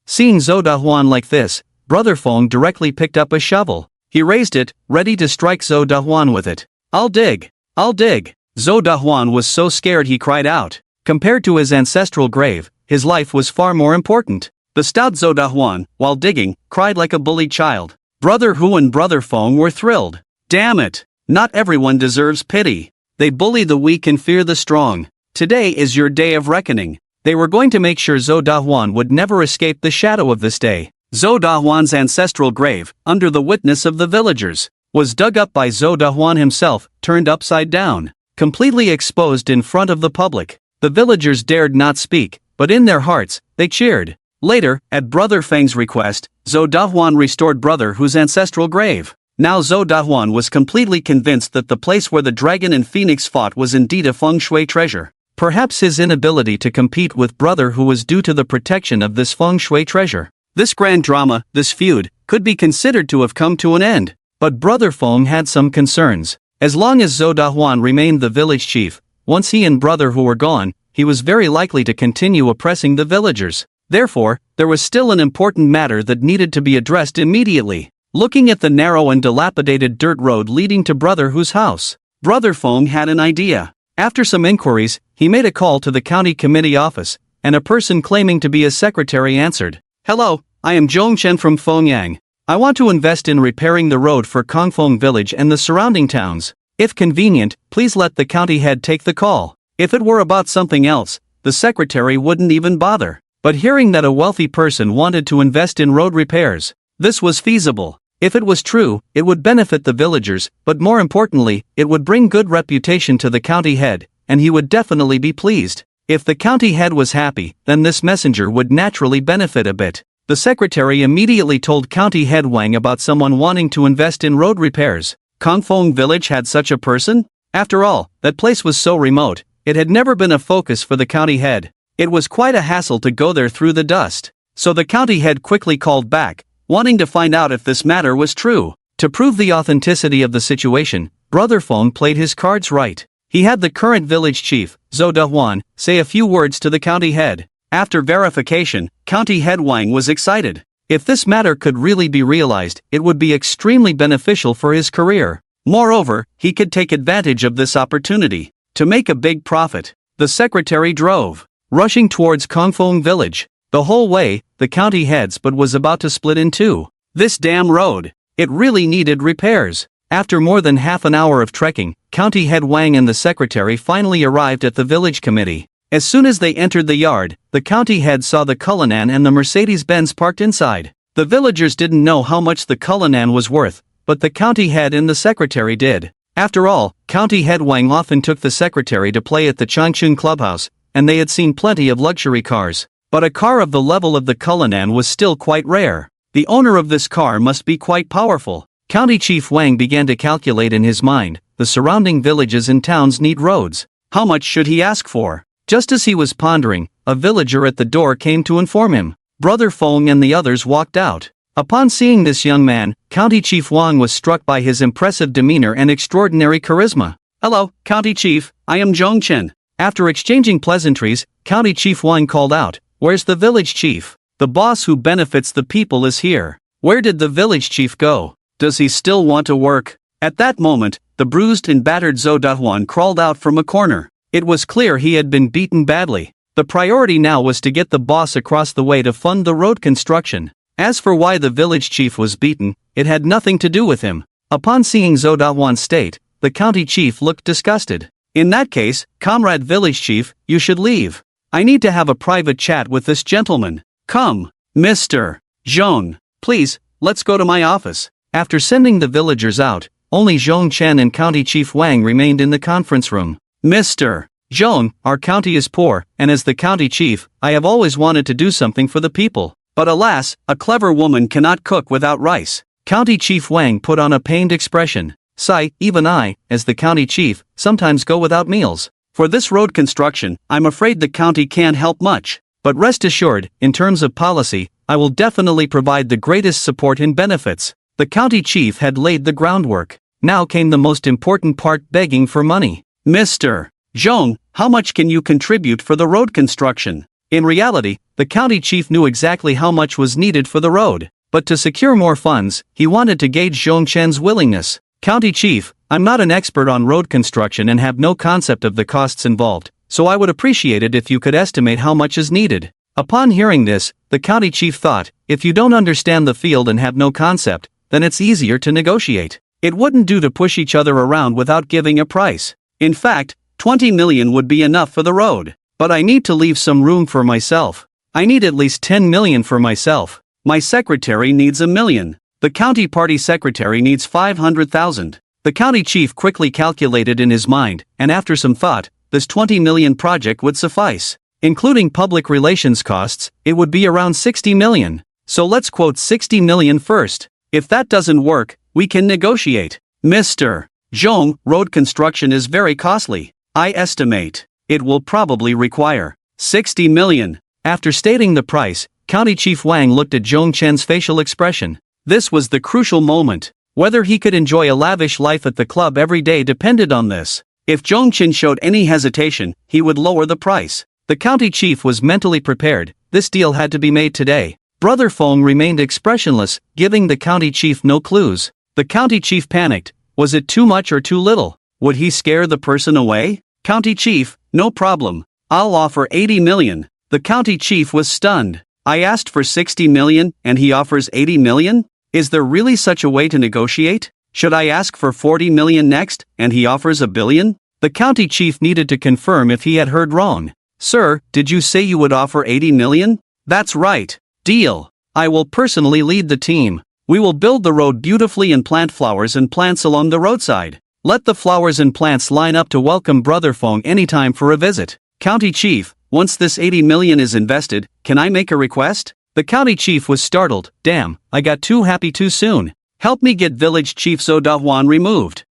Seeing Zhou Dahuan like this, Brother Feng directly picked up a shovel. He raised it, ready to strike Zhou Dahuan with it. I'll dig! I'll dig! Zhou Dahuan was so scared he cried out. Compared to his ancestral grave, his life was far more important. The stout Zhou Dahuan, while digging, cried like a bullied child. Brother Hu and Brother Feng were thrilled. Damn it! Not everyone deserves pity. They bully the weak and fear the strong. Today is your day of reckoning. They were going to make sure Zhou Dahuan would never escape the shadow of this day. Zhou Dahuan's ancestral grave, under the witness of the villagers, was dug up by Zhou Dahuan himself, turned upside down, completely exposed in front of the public. The villagers dared not speak, but in their hearts, they cheered. Later, at Brother Feng's request, Zhou Dahuan restored Brother Hu's ancestral grave. Now Zhou Dahuan was completely convinced that the place where the dragon and phoenix fought was indeed a feng shui treasure. Perhaps his inability to compete with Brother Hu was due to the protection of this feng shui treasure. This grand drama, this feud, could be considered to have come to an end. But Brother Feng had some concerns. As long as Zhou Dahuan remained the village chief, once he and Brother Hu were gone, he was very likely to continue oppressing the villagers. Therefore, there was still an important matter that needed to be addressed immediately. Looking at the narrow and dilapidated dirt road leading to Brother Hu's house, Brother Feng had an idea. After some inquiries, he made a call to the county committee office, and a person claiming to be his secretary answered. Hello, I am Zhongchen from Fengyang. I want to invest in repairing the road for Kongfeng village and the surrounding towns. If convenient, please let the county head take the call. If it were about something else, the secretary wouldn't even bother. But hearing that a wealthy person wanted to invest in road repairs, this was feasible. If it was true, it would benefit the villagers, but more importantly, it would bring good reputation to the county head, and he would definitely be pleased. If the county head was happy, then this messenger would naturally benefit a bit. The secretary immediately told county head Wang about someone wanting to invest in road repairs. Kongfeng village had such a person? After all, that place was so remote, it had never been a focus for the county head. It was quite a hassle to go there through the dust. So the county head quickly called back, wanting to find out if this matter was true. To prove the authenticity of the situation, Brother Feng played his cards right. He had the current village chief, Zhou Dahuan, say a few words to the county head. After verification, county head Wang was excited. If this matter could really be realized, it would be extremely beneficial for his career. Moreover, he could take advantage of this opportunity to make a big profit. The secretary drove, rushing towards Kongfeng village. The whole way, the county heads but was about to split in two. This damn road, it really needed repairs. After more than half an hour of trekking, county head Wang and the secretary finally arrived at the village committee. As soon as they entered the yard, the county head saw the Cullinan and the Mercedes-Benz parked inside. The villagers didn't know how much the Cullinan was worth, but the county head and the secretary did. After all, county head Wang often took the secretary to play at the Changchun clubhouse, and they had seen plenty of luxury cars. But a car of the level of the Cullinan was still quite rare. The owner of this car must be quite powerful. County Chief Wang began to calculate in his mind, the surrounding villages and towns need roads. How much should he ask for? Just as he was pondering, a villager at the door came to inform him. Brother Feng and the others walked out. Upon seeing this young man, County Chief Wang was struck by his impressive demeanor and extraordinary charisma. Hello, County Chief, I am Zhongchen. After exchanging pleasantries, County Chief Wang called out, "Where's the village chief? The boss who benefits the people is here." Where did the village chief go? Does he still want to work? At that moment, the bruised and battered Zhou Dahuan crawled out from a corner. It was clear he had been beaten badly. The priority now was to get the boss across the way to fund the road construction. As for why the village chief was beaten, it had nothing to do with him. Upon seeing Zhou Dahuan's state, the county chief looked disgusted. In that case, comrade village chief, you should leave. I need to have a private chat with this gentleman. Come, Mr. Zhong, please, let's go to my office. After sending the villagers out, only Zhong Chen and County Chief Wang remained in the conference room. Mr. Zhong, our county is poor, and as the county chief, I have always wanted to do something for the people. But alas, a clever woman cannot cook without rice. County Chief Wang put on a pained expression. Sigh, even I, as the county chief, sometimes go without meals. For this road construction, I'm afraid the county can't help much. But rest assured, in terms of policy, I will definitely provide the greatest support and benefits. The county chief had laid the groundwork. Now came the most important part, begging for money. Mr. "Zhong, how much can you contribute for the road construction?" In reality, the county chief knew exactly how much was needed for the road, but to secure more funds, he wanted to gauge Zhong Chen's willingness. "County chief, I'm not an expert on road construction and have no concept of the costs involved, so I would appreciate it if you could estimate how much is needed." Upon hearing this, the county chief thought, if you don't understand the field and have no concept, then it's easier to negotiate. It wouldn't do to push each other around without giving a price. In fact, 20 million would be enough for the road. But I need to leave some room for myself. I need at least 10 million for myself. My secretary needs 1 million. The county party secretary needs 500,000. The county chief quickly calculated in his mind, and after some thought, this 20 million project would suffice. Including public relations costs, it would be around 60 million. So let's quote 60 million first. If that doesn't work, we can negotiate. Mr. Zhong, road construction is very costly. I estimate it will probably require 60 million. After stating the price, County Chief Wang looked at Zhong Chen's facial expression. This was the crucial moment. Whether he could enjoy a lavish life at the club every day depended on this. If Zhong Chen showed any hesitation, he would lower the price. The county chief was mentally prepared. This deal had to be made today. Brother Feng remained expressionless, giving the county chief no clues. The county chief panicked. Was it too much or too little? Would he scare the person away? "County chief, no problem. I'll offer 80 million. The county chief was stunned. I asked for 60 million and he offers 80 million? Is there really such a way to negotiate? Should I ask for 40 million next and he offers 1 billion? The county chief needed to confirm if he had heard wrong. "Sir, did you say you would offer 80 million? That's right. Deal. I will personally lead the team. We will build the road beautifully and plant flowers and plants along the roadside. Let the flowers and plants line up to welcome Brother Feng anytime for a visit. County chief, once this 80 million is invested, can I make a request?" The county chief was startled. "Damn, I got too happy too soon. Help me get village chief Zhou Dahuan removed."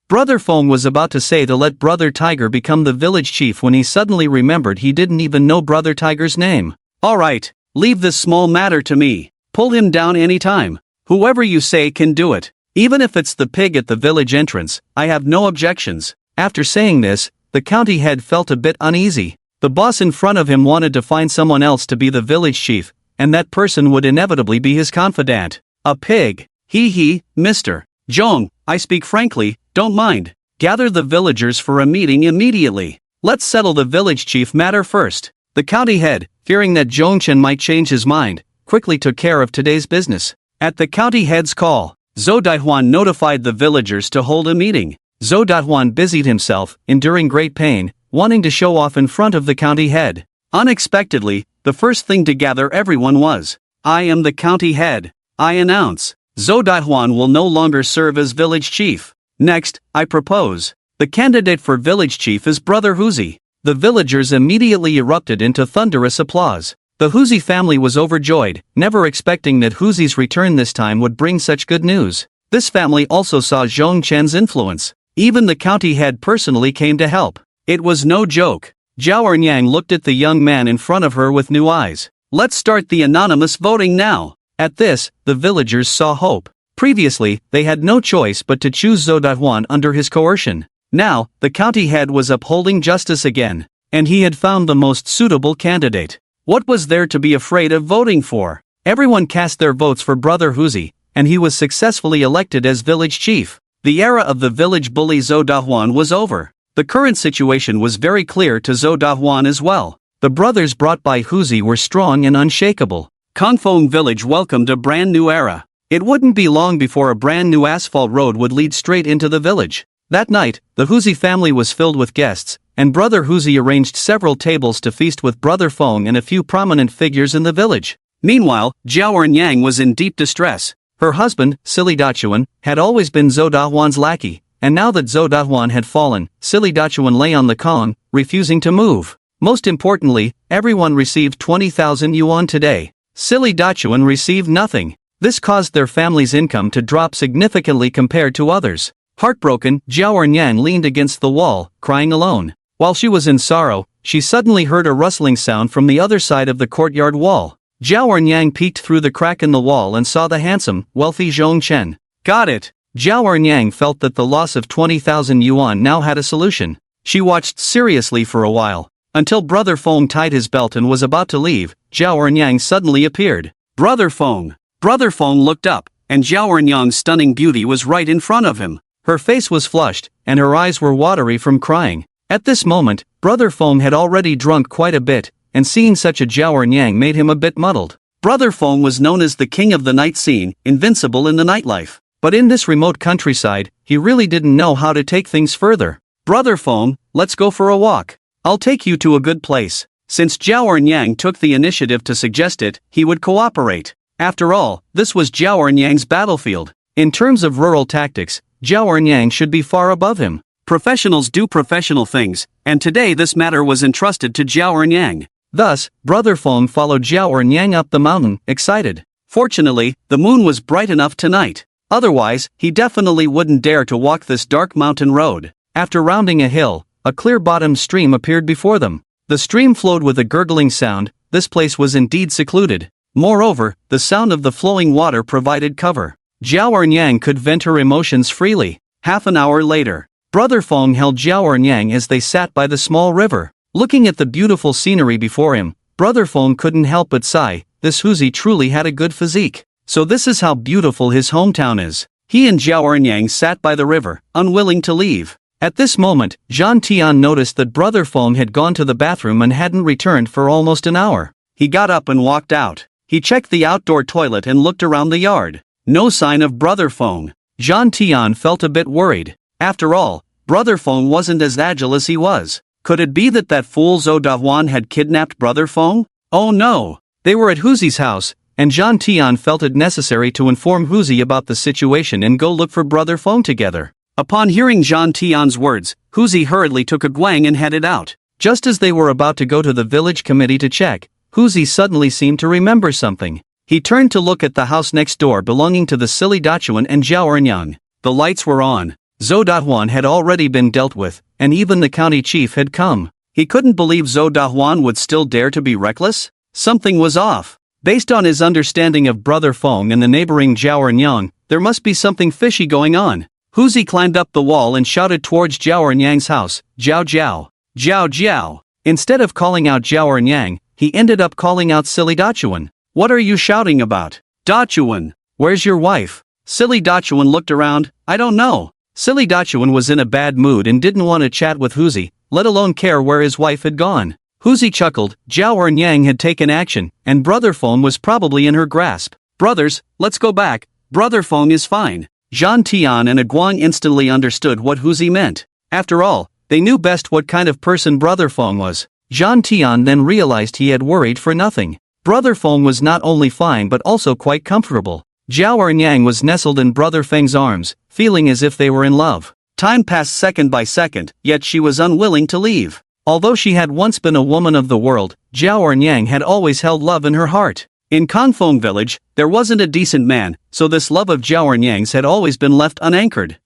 Brother Feng was about to say to let Brother Tiger become the village chief when he suddenly remembered he didn't even know Brother Tiger's name. "Alright, leave this small matter to me. Pull him down anytime. Whoever you say can do it. Even if it's the pig at the village entrance, I have no objections." After saying this, the county head felt a bit uneasy. The boss in front of him wanted to find someone else to be the village chief, and that person would inevitably be his confidant. A pig. He, Mr. Zhong, I speak frankly, don't mind. Gather the villagers for a meeting immediately. Let's settle the village chief matter first. The county head, fearing that Zhong Chen might change his mind, quickly took care of today's business. At the county head's call, Zhou Dahuan notified the villagers to hold a meeting. Zhou Dahuan busied himself, enduring great pain, wanting to show off in front of the county head. Unexpectedly, the first thing to gather everyone was, "I am the county head. I announce, Zhou Dahuan will no longer serve as village chief. Next, I propose. The candidate for village chief is Brother Huzi." The villagers immediately erupted into thunderous applause. The Huzi family was overjoyed, never expecting that Huzi's return this time would bring such good news. This family also saw Zhong Chen's influence. Even the county head personally came to help. It was no joke. Zhao Ernyang looked at the young man in front of her with new eyes. "Let's start the anonymous voting now." At this, the villagers saw hope. Previously, they had no choice but to choose Zhou Dahuan under his coercion. Now, the county head was upholding justice again, and he had found the most suitable candidate. What was there to be afraid of voting for? Everyone cast their votes for Brother Huzi, and he was successfully elected as village chief. The era of the village bully Zhou Dahuan was over. The current situation was very clear to Zhou Dahuan as well. The brothers brought by Huzi were strong and unshakable. Kangfeng village welcomed a brand new era. It wouldn't be long before a brand new asphalt road would lead straight into the village. That night, the Huzi family was filled with guests, and Brother Huzi arranged several tables to feast with Brother Feng and a few prominent figures in the village. Meanwhile, Zhao Ernyang was in deep distress. Her husband, Silly Dachuan, had always been Zhou Dahuan's lackey, and now that Zhou Dahuan had fallen, Silly Dachuan lay on the Kong, refusing to move. Most importantly, everyone received 20,000 yuan today. Silly Dachuan received nothing. This caused their family's income to drop significantly compared to others. Heartbroken, Zhao Ernyang leaned against the wall, crying alone. While she was in sorrow, she suddenly heard a rustling sound from the other side of the courtyard wall. Zhao Ernyang peeked through the crack in the wall and saw the handsome, wealthy Zhong Chen. Got it! Zhao Ernyang felt that the loss of 20,000 yuan now had a solution. She watched seriously for a while, until Brother Feng tied his belt and was about to leave. Zhao Ernyang suddenly appeared. Brother Feng! Brother Feng looked up, and Zhao Ernyang's stunning beauty was right in front of him. Her face was flushed, and her eyes were watery from crying. At this moment, Brother Feng had already drunk quite a bit, and seeing such a Zhao Ernyang made him a bit muddled. Brother Feng was known as the king of the night scene, invincible in the nightlife. But in this remote countryside, he really didn't know how to take things further. Brother Feng, let's go for a walk. I'll take you to a good place. Since Zhao Ernyang took the initiative to suggest it, he would cooperate. After all, this was Zhao Ernyang's battlefield. In terms of rural tactics, Zhao Ernyang should be far above him. Professionals do professional things, and today this matter was entrusted to Zhao Ernyang. Thus, Brother Feng followed Zhao Ernyang up the mountain, excited. Fortunately, the moon was bright enough tonight. Otherwise, he definitely wouldn't dare to walk this dark mountain road. After rounding a hill, a clear-bottomed stream appeared before them. The stream flowed with a gurgling sound. This place was indeed secluded. Moreover, the sound of the flowing water provided cover. Zhao Ernyang could vent her emotions freely. Half an hour later, Brother Feng held Zhao Ernyang as they sat by the small river. Looking at the beautiful scenery before him, Brother Feng couldn't help but sigh. This Huzi truly had a good physique. So this is how beautiful his hometown is. He and Zhao Ernyang sat by the river, unwilling to leave. At this moment, Zhang Tian noticed that Brother Feng had gone to the bathroom and hadn't returned for almost an hour. He got up and walked out. He checked the outdoor toilet and looked around the yard. No sign of Brother Feng. Zhang Tian felt a bit worried. After all, Brother Feng wasn't as agile as he was. Could it be that fool Zhou Dahuan had kidnapped Brother Feng? Oh no! They were at Huzi's house, and Zhang Tian felt it necessary to inform Huzi about the situation and go look for Brother Feng together. Upon hearing Zhang Tian's words, Huzi hurriedly took a guang and headed out. Just as they were about to go to the village committee to check, Huzi suddenly seemed to remember something. He turned to look at the house next door belonging to the silly Dachuan and Zhao Ernyang. The lights were on. Zhou Dahuan had already been dealt with, and even the county chief had come. He couldn't believe Zhou Dahuan would still dare to be reckless. Something was off. Based on his understanding of Brother Feng and the neighboring Zhao Ernyang, there must be something fishy going on. Huzi climbed up the wall and shouted towards Zhao Ernyang's house, Zhao Zhao, Zhao Zhao. Instead of calling out Zhao Ernyang, he ended up calling out silly Dachuan. What are you shouting about? Dachuan, where's your wife? Silly Dachuan looked around. I don't know. Silly Dachuan was in a bad mood and didn't want to chat with Huzi, let alone care where his wife had gone. Huzi chuckled. Zhao Ernyang had taken action, and Brother Feng was probably in her grasp. Brothers, let's go back. Brother Feng is fine. Zhang Tian and Guang instantly understood what Huzi meant. After all, they knew best what kind of person Brother Feng was. Zhang Tian then realized he had worried for nothing. Brother Feng was not only fine but also quite comfortable. Zhao Ernyang was nestled in Brother Feng's arms, feeling as if they were in love. Time passed second by second, yet she was unwilling to leave. Although she had once been a woman of the world, Zhao Ernyang had always held love in her heart. In Kanfeng village, there wasn't a decent man, so this love of Zhao Ernyang's had always been left unanchored.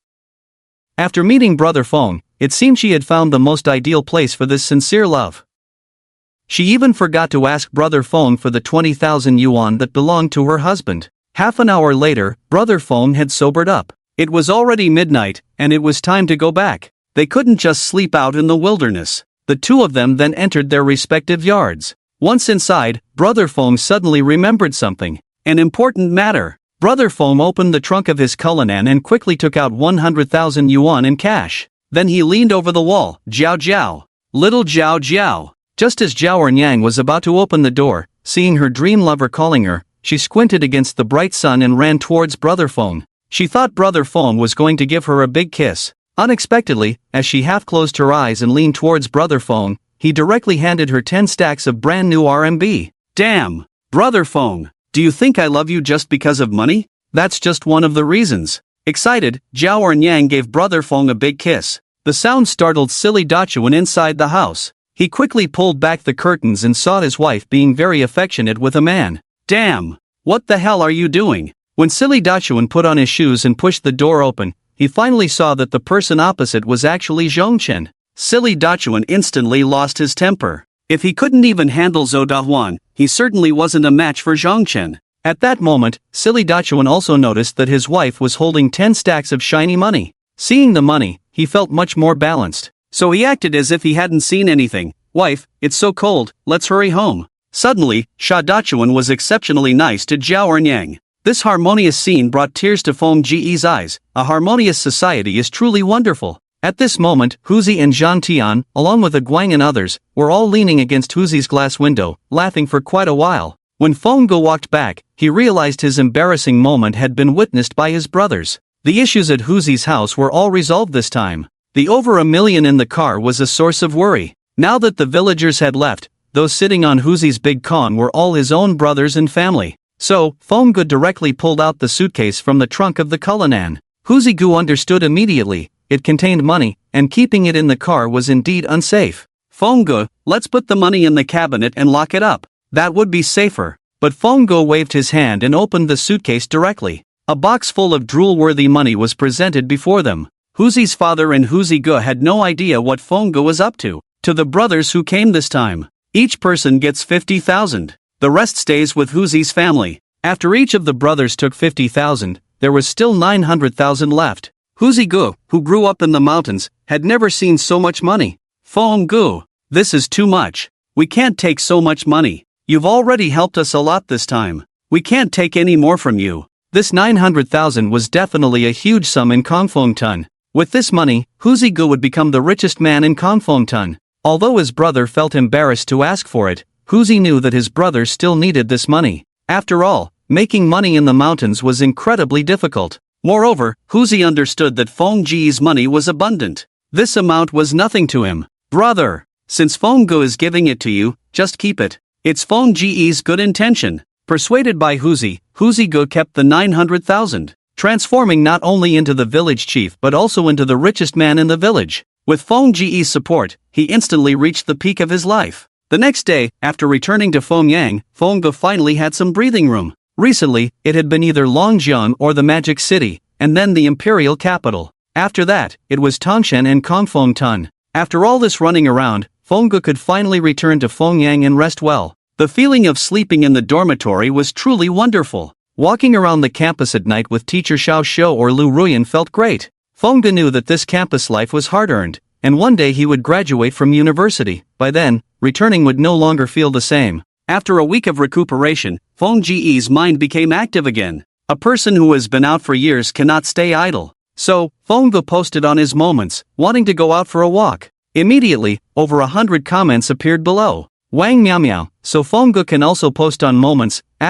After meeting Brother Feng, it seemed she had found the most ideal place for this sincere love. She even forgot to ask Brother Feng for the 20,000 yuan that belonged to her husband. Half an hour later, Brother Feng had sobered up. It was already midnight, and it was time to go back. They couldn't just sleep out in the wilderness. The two of them then entered their respective yards. Once inside, Brother Feng suddenly remembered something. An important matter. Brother Feng opened the trunk of his Cullinan and quickly took out 100,000 yuan in cash. Then he leaned over the wall. Zhao Zhao. Little Zhao Zhao. Just as Zhao Ernyang was about to open the door, seeing her dream lover calling her, she squinted against the bright sun and ran towards Brother Feng. She thought Brother Feng was going to give her a big kiss. Unexpectedly, as she half closed her eyes and leaned towards Brother Feng, he directly handed her 10 stacks of brand new RMB. Damn! Brother Feng, do you think I love you just because of money? That's just one of the reasons. Excited, Zhao Ernyang gave Brother Feng a big kiss. The sound startled silly Dachuan inside the house. He quickly pulled back the curtains and saw his wife being very affectionate with a man. Damn! What the hell are you doing? When silly Dachuan put on his shoes and pushed the door open, he finally saw that the person opposite was actually Zhongchen. Silly Dachuan instantly lost his temper. If he couldn't even handle Zhou Dahuan, he certainly wasn't a match for Zhongchen. At that moment, silly Dachuan also noticed that his wife was holding 10 stacks of shiny money. Seeing the money, he felt much more balanced. so he acted as if he hadn't seen anything. Wife, it's so cold, let's hurry home. Suddenly, Sha Dachuan was exceptionally nice to Zhao Ernyang. This harmonious scene brought tears to Feng Ji's eyes. A harmonious society is truly wonderful. At this moment, Huzi and Zhang Tian, along with Guang and others, were all leaning against Huzi's glass window, laughing for quite a while. When Feng Ge walked back, he realized his embarrassing moment had been witnessed by his brothers. The issues at Huzi's house were all resolved this time. The over $1 million in the car was a source of worry. Now that the villagers had left, those sitting on Huzi's big con were all his own brothers and family. So, Feng Ge directly pulled out the suitcase from the trunk of the Cullinan. Huzi Gu understood immediately. It contained money, and keeping it in the car was indeed unsafe. Feng Ge, let's put the money in the cabinet and lock it up. That would be safer. But Feng Ge waved his hand and opened the suitcase directly. A box full of drool-worthy money was presented before them. Huzi's father and Huzi Ge had no idea what Feng Ge was up to. To the brothers who came this time, each person gets 50,000. The rest stays with Huzi's family. After each of the brothers took 50,000, there was still 900,000 left. Huzi Ge, who grew up in the mountains, had never seen so much money. Feng Ge, this is too much. We can't take so much money. You've already helped us a lot this time. We can't take any more from you. This 900,000 was definitely a huge sum in Kongfengtun. With this money, Huzi Ge would become the richest man in Kongfengtun. Although his brother felt embarrassed to ask for it, Huzi knew that his brother still needed this money. After all, making money in the mountains was incredibly difficult. Moreover, Huzi understood that Feng Ji's money was abundant. This amount was nothing to him. Brother, since Feng Ge is giving it to you, just keep it. It's Feng Ji's good intention. Persuaded by Huzi, Huzi Ge kept the 900,000, transforming not only into the village chief but also into the richest man in the village. With Feng Ji's support, he instantly reached the peak of his life. The next day, after returning to Fengyang, Feng Ge finally had some breathing room. Recently, it had been either Longjiang or the Magic City, and then the imperial capital. After that, it was Tangshan and Kongfengtun. After all this running around, Feng Ge could finally return to Fengyang and rest well. The feeling of sleeping in the dormitory was truly wonderful. Walking around the campus at night with teacher Xiao Shou or Lu Ruyan felt great. Feng Ge knew that this campus life was hard-earned, and one day he would graduate from university. By then, returning would no longer feel the same. After a week of recuperation, Feng Ji's mind became active again. A person who has been out for years cannot stay idle. So, Feng Ge posted on his moments, wanting to go out for a walk. Immediately, over 100 comments appeared below. Wang Miao Miao, so Feng Ge can also post on moments, *******.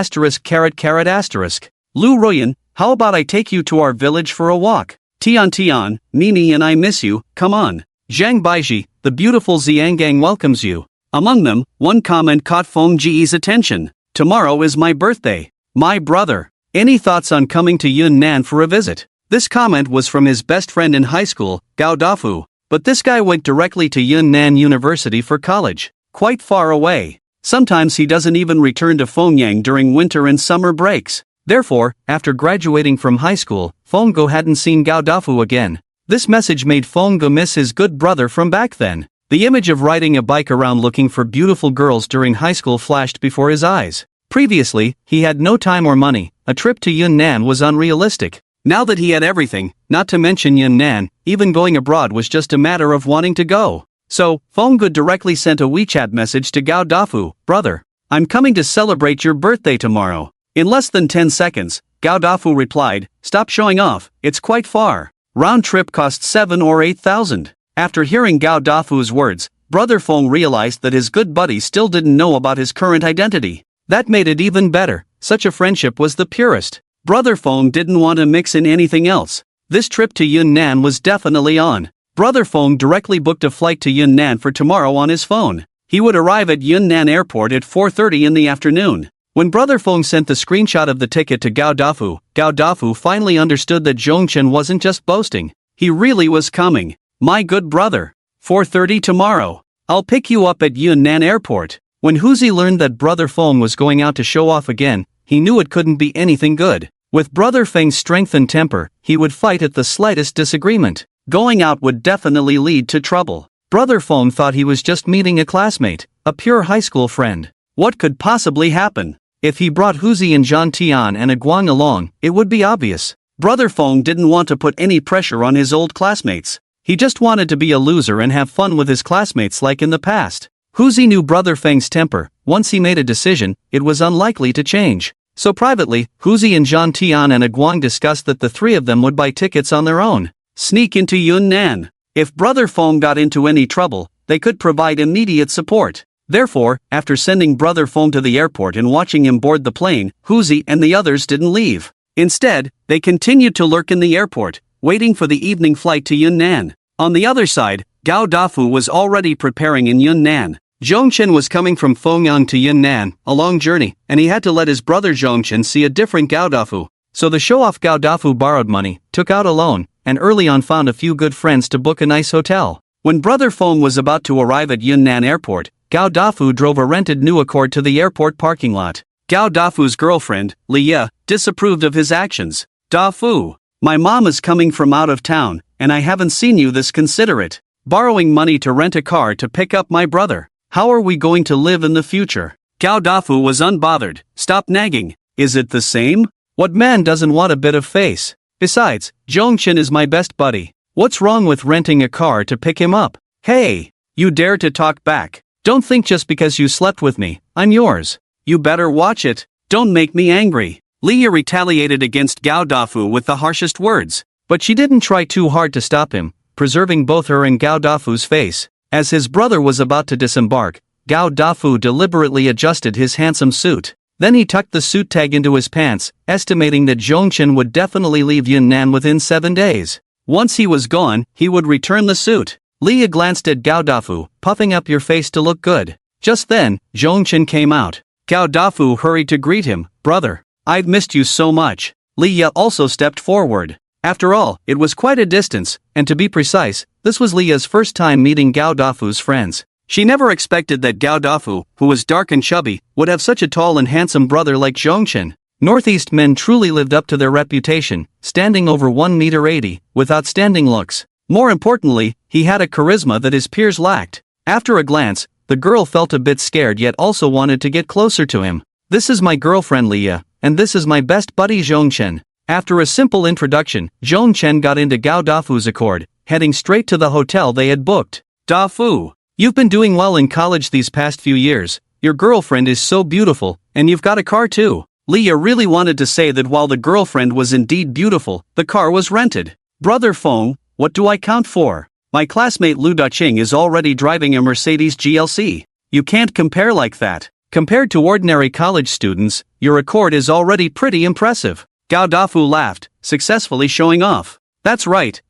Lu Ruyan, how about I take you to our village for a walk? Tian Tian, Nini and I miss you, come on. Zhang Baiji, the beautiful Xianggang welcomes you. Among them, one comment caught Feng Ji's attention. Tomorrow is my birthday. My brother. Any thoughts on coming to Yunnan for a visit? This comment was from his best friend in high school, Gao Dafu. But this guy went directly to Yunnan University for college. Quite far away. Sometimes he doesn't even return to Fengyang during winter and summer breaks. Therefore, after graduating from high school, Feng Ge hadn't seen Gao Dafu again. This message made Feng Ge miss his good brother from back then. The image of riding a bike around looking for beautiful girls during high school flashed before his eyes. Previously, he had no time or money. A trip to Yunnan was unrealistic. Now that he had everything, not to mention Yunnan, even going abroad was just a matter of wanting to go. So, Feng Ge directly sent a WeChat message to Gao Dafu, brother. I'm coming to celebrate your birthday tomorrow. In less than 10 seconds, Gao Dafu replied, stop showing off, it's quite far. Round trip costs 7 or 8,000. After hearing Gao Dafu's words, brother Feng realized that his good buddy still didn't know about his current identity. That made it even better. Such a friendship was the purest. Brother Feng didn't want to mix in anything else. This trip to Yunnan was definitely on. Brother Feng directly booked a flight to Yunnan for tomorrow on his phone. He would arrive at Yunnan airport at 4:30 in the afternoon. When Brother Feng sent the screenshot of the ticket to Gao Dafu finally understood that Zhongchen wasn't just boasting. He really was coming. My good brother. 4:30 tomorrow. I'll pick you up at Yunnan airport. When Huzi learned that Brother Feng was going out to show off again, he knew it couldn't be anything good. With Brother Feng's strength and temper, he would fight at the slightest disagreement. Going out would definitely lead to trouble. Brother Feng thought he was just meeting a classmate, a pure high school friend. What could possibly happen? If he brought Huzi and Zhang Tian and Guang along, it would be obvious. Brother Feng didn't want to put any pressure on his old classmates. He just wanted to be a loser and have fun with his classmates like in the past. Huzi knew Brother Feng's temper. Once he made a decision, it was unlikely to change. So privately, Huzi and Zhang Tian and Aguang discussed that the three of them would buy tickets on their own. Sneak into Yunnan. If Brother Feng got into any trouble, they could provide immediate support. Therefore, after sending Brother Feng to the airport and watching him board the plane, Huzi and the others didn't leave. Instead, they continued to lurk in the airport, waiting for the evening flight to Yunnan. On the other side, Gao Dafu was already preparing in Yunnan. Zhongchen was coming from Fengyang to Yunnan, a long journey, and he had to let his brother Zhongchen see a different Gao Dafu. So the show-off Gao Dafu borrowed money, took out a loan, and early on found a few good friends to book a nice hotel. When Brother Feng was about to arrive at Yunnan Airport, Gao Dafu drove a rented new Accord to the airport parking lot. Gao Dafu's girlfriend, Li Ye, disapproved of his actions. "Dafu, my mom is coming from out of town, and I haven't seen you this considerate. Borrowing money to rent a car to pick up my brother. How are we going to live in the future?" Gao Dafu was unbothered. "Stop nagging. Is it the same? What man doesn't want a bit of face? Besides, Zhongchen is my best buddy. What's wrong with renting a car to pick him up? Hey, you dare to talk back. Don't think just because you slept with me, I'm yours. You better watch it. Don't make me angry." Li Ye retaliated against Gao Dafu with the harshest words. But she didn't try too hard to stop him, preserving both her and Gao Dafu's face. As his brother was about to disembark, Gao Dafu deliberately adjusted his handsome suit. Then he tucked the suit tag into his pants, estimating that Zhongchen would definitely leave Yunnan within 7 days. Once he was gone, he would return the suit. Li Ye glanced at Gao Dafu, puffing up your face to look good. Just then, Zhongchen came out. Gao Dafu hurried to greet him. "Brother, I've missed you so much." Li Ye also stepped forward. After all, it was quite a distance, and to be precise, this was Li Ye's first time meeting Gao Dafu's friends. She never expected that Gao Dafu, who was dark and chubby, would have such a tall and handsome brother like Zhongchen. Northeast men truly lived up to their reputation, standing over 1.80 m, with outstanding looks. More importantly, he had a charisma that his peers lacked. After a glance, the girl felt a bit scared yet also wanted to get closer to him. "This is my girlfriend Li Ye, and this is my best buddy Zhongchen." After a simple introduction, Zhongchen got into Gao Dafu's Accord, heading straight to the hotel they had booked. "Dafu, you've been doing well in college these past few years. Your girlfriend is so beautiful, and you've got a car too." Li Ye really wanted to say that while the girlfriend was indeed beautiful, the car was rented. "Brother Feng, what do I count for? My classmate Lu Daqing is already driving a Mercedes GLC. You can't compare like that. Compared to ordinary college students, your Accord is already pretty impressive." Gao Dafu laughed, successfully showing off. That's right.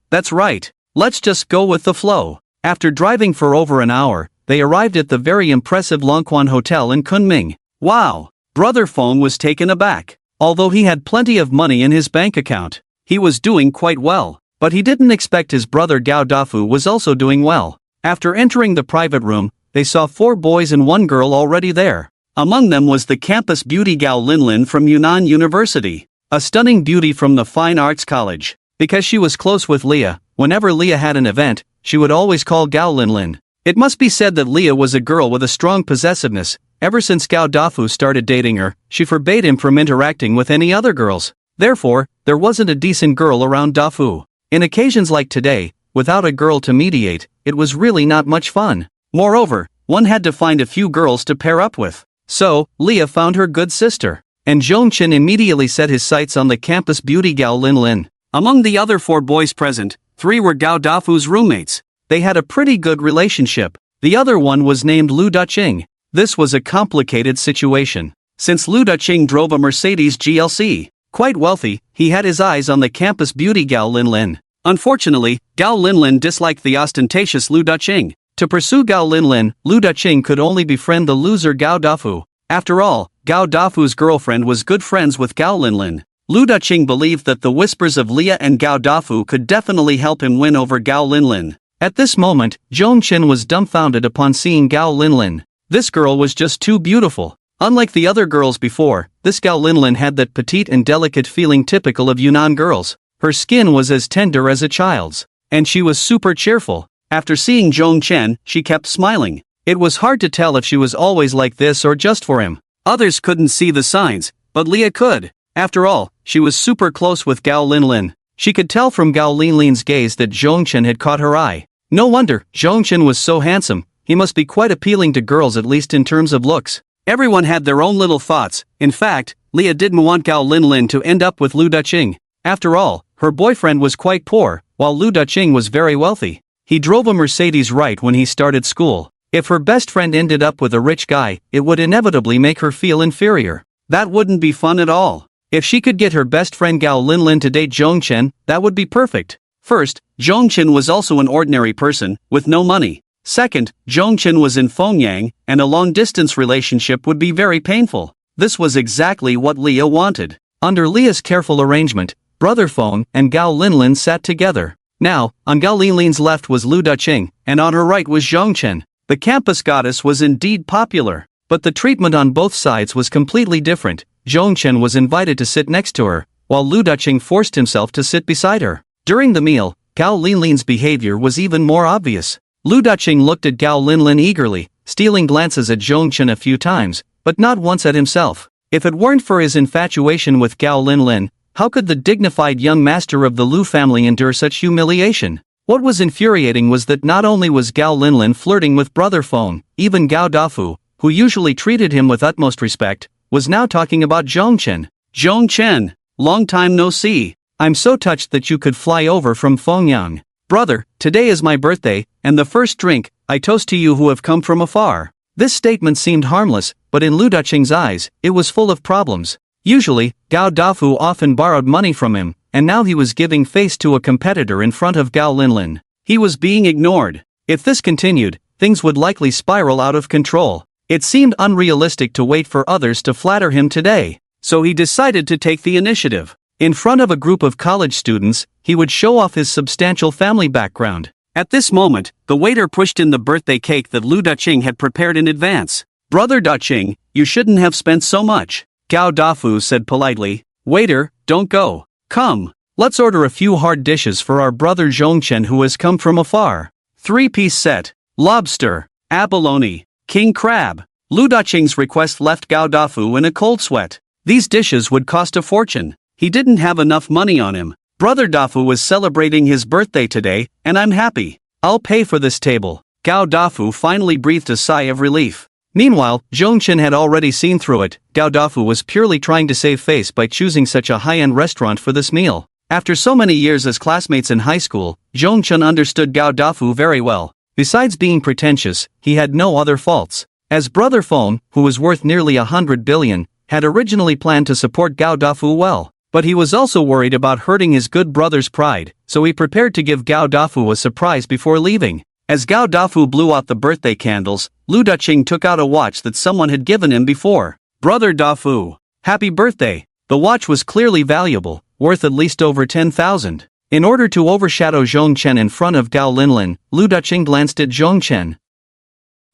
Let's just go with the flow." After driving for over an hour, they arrived at the very impressive Longquan Hotel in Kunming. Wow! Brother Feng was taken aback. Although he had plenty of money in his bank account, he was doing quite well. But he didn't expect his brother Gao Dafu was also doing well. After entering the private room, they saw 4 boys and 1 girl already there. Among them was the campus beauty Gao Linlin from Yunnan University. A stunning beauty from the Fine Arts College. Because she was close with Li Ye, whenever Li Ye had an event, she would always call Gao Linlin. It must be said that Li Ye was a girl with a strong possessiveness. Ever since Gao Dafu started dating her, she forbade him from interacting with any other girls. Therefore, there wasn't a decent girl around Dafu. In occasions like today, without a girl to mediate, it was really not much fun. Moreover, one had to find a few girls to pair up with. So, Li Ye found her good sister. And Zhongchen immediately set his sights on the campus beauty Gao Linlin. Among the other 4 boys present, 3 were Gao Dafu's roommates. They had a pretty good relationship. The other one was named Lu Daqing. This was a complicated situation. Since Lu Daqing drove a Mercedes GLC, quite wealthy, he had his eyes on the campus beauty Gao Linlin. Unfortunately, Gao Linlin disliked the ostentatious Lu Daqing. To pursue Gao Linlin, Lu Daqing could only befriend the loser Gao Dafu. After all, Gao Dafu's girlfriend was good friends with Gao Linlin. Lu Daqing believed that the whispers of Li Ye and Gao Dafu could definitely help him win over Gao Linlin. At this moment, Zhongchen was dumbfounded upon seeing Gao Linlin. This girl was just too beautiful. Unlike the other girls before, this Gao Linlin had that petite and delicate feeling typical of Yunnan girls. Her skin was as tender as a child's. And she was super cheerful. After seeing Zhongchen, she kept smiling. It was hard to tell if she was always like this or just for him. Others couldn't see the signs, but Li Ye could. After all, she was super close with Gao Linlin. She could tell from Gao Linlin's gaze that Zhongchen had caught her eye. No wonder, Zhongchen was so handsome, he must be quite appealing to girls at least in terms of looks. Everyone had their own little thoughts. In fact, Leah didn't want Gao Linlin to end up with Lu Daqing. After all, her boyfriend was quite poor, while Lu Daqing was very wealthy. He drove a Mercedes right when he started school. If her best friend ended up with a rich guy, it would inevitably make her feel inferior. That wouldn't be fun at all. If she could get her best friend Gao Linlin to date Zhongchen, that would be perfect. First, Zhongchen was also an ordinary person, with no money. Second, Zhongchen was in Fengyang, and a long-distance relationship would be very painful. This was exactly what Leah wanted. Under Leah's careful arrangement, Brother Feng and Gao Linlin sat together. Now, on Gao Linlin's left was Lu Daqing, and on her right was Zhongchen. The campus goddess was indeed popular, but the treatment on both sides was completely different. Zhongchen was invited to sit next to her, while Lu Daqing forced himself to sit beside her. During the meal, Gao Linlin's behavior was even more obvious. Lu Daqing looked at Gao Linlin eagerly, stealing glances at Zhongchen a few times, but not once at himself. If it weren't for his infatuation with Gao Linlin, how could the dignified young master of the Lu family endure such humiliation? What was infuriating was that not only was Gao Linlin flirting with Brother Feng, even Gao Dafu, who usually treated him with utmost respect, was now talking about Zhongchen. Zhongchen, long time no see. I'm so touched that you could fly over from Fengyang. Brother, today is my birthday, and the first drink, I toast to you who have come from afar. This statement seemed harmless, but in Lu Daqing's eyes, it was full of problems. Usually, Gao Dafu often borrowed money from him, and now he was giving face to a competitor in front of Gao Linlin. He was being ignored. If this continued, things would likely spiral out of control. It seemed unrealistic to wait for others to flatter him today, so he decided to take the initiative. In front of a group of college students, he would show off his substantial family background. At this moment, the waiter pushed in the birthday cake that Lu Daqing had prepared in advance. Brother Daqing, you shouldn't have spent so much. Gao Dafu said politely. Waiter, don't go. Come, let's order a few hard dishes for our brother Zhongchen who has come from afar. 3-piece set, lobster, abalone, king crab. Lu Daqing's request left Gao Dafu in a cold sweat. These dishes would cost a fortune. He didn't have enough money on him. Brother Dafu was celebrating his birthday today, and I'm happy. I'll pay for this table. Gao Dafu finally breathed a sigh of relief. Meanwhile, Zhongchen had already seen through it. Gao Dafu was purely trying to save face by choosing such a high-end restaurant for this meal. After so many years as classmates in high school, Zhongchen understood Gao Dafu very well. Besides being pretentious, he had no other faults. As Brother Feng, who was worth nearly 100 billion, had originally planned to support Gao Dafu well. But he was also worried about hurting his good brother's pride, so he prepared to give Gao Dafu a surprise before leaving. As Gao Dafu blew out the birthday candles, Lu Daqing took out a watch that someone had given him before. Brother Dafu, happy birthday. The watch was clearly valuable, worth at least over 10,000. In order to overshadow Zhongchen in front of Gao Linlin, Lu Daqing glanced at Zhongchen.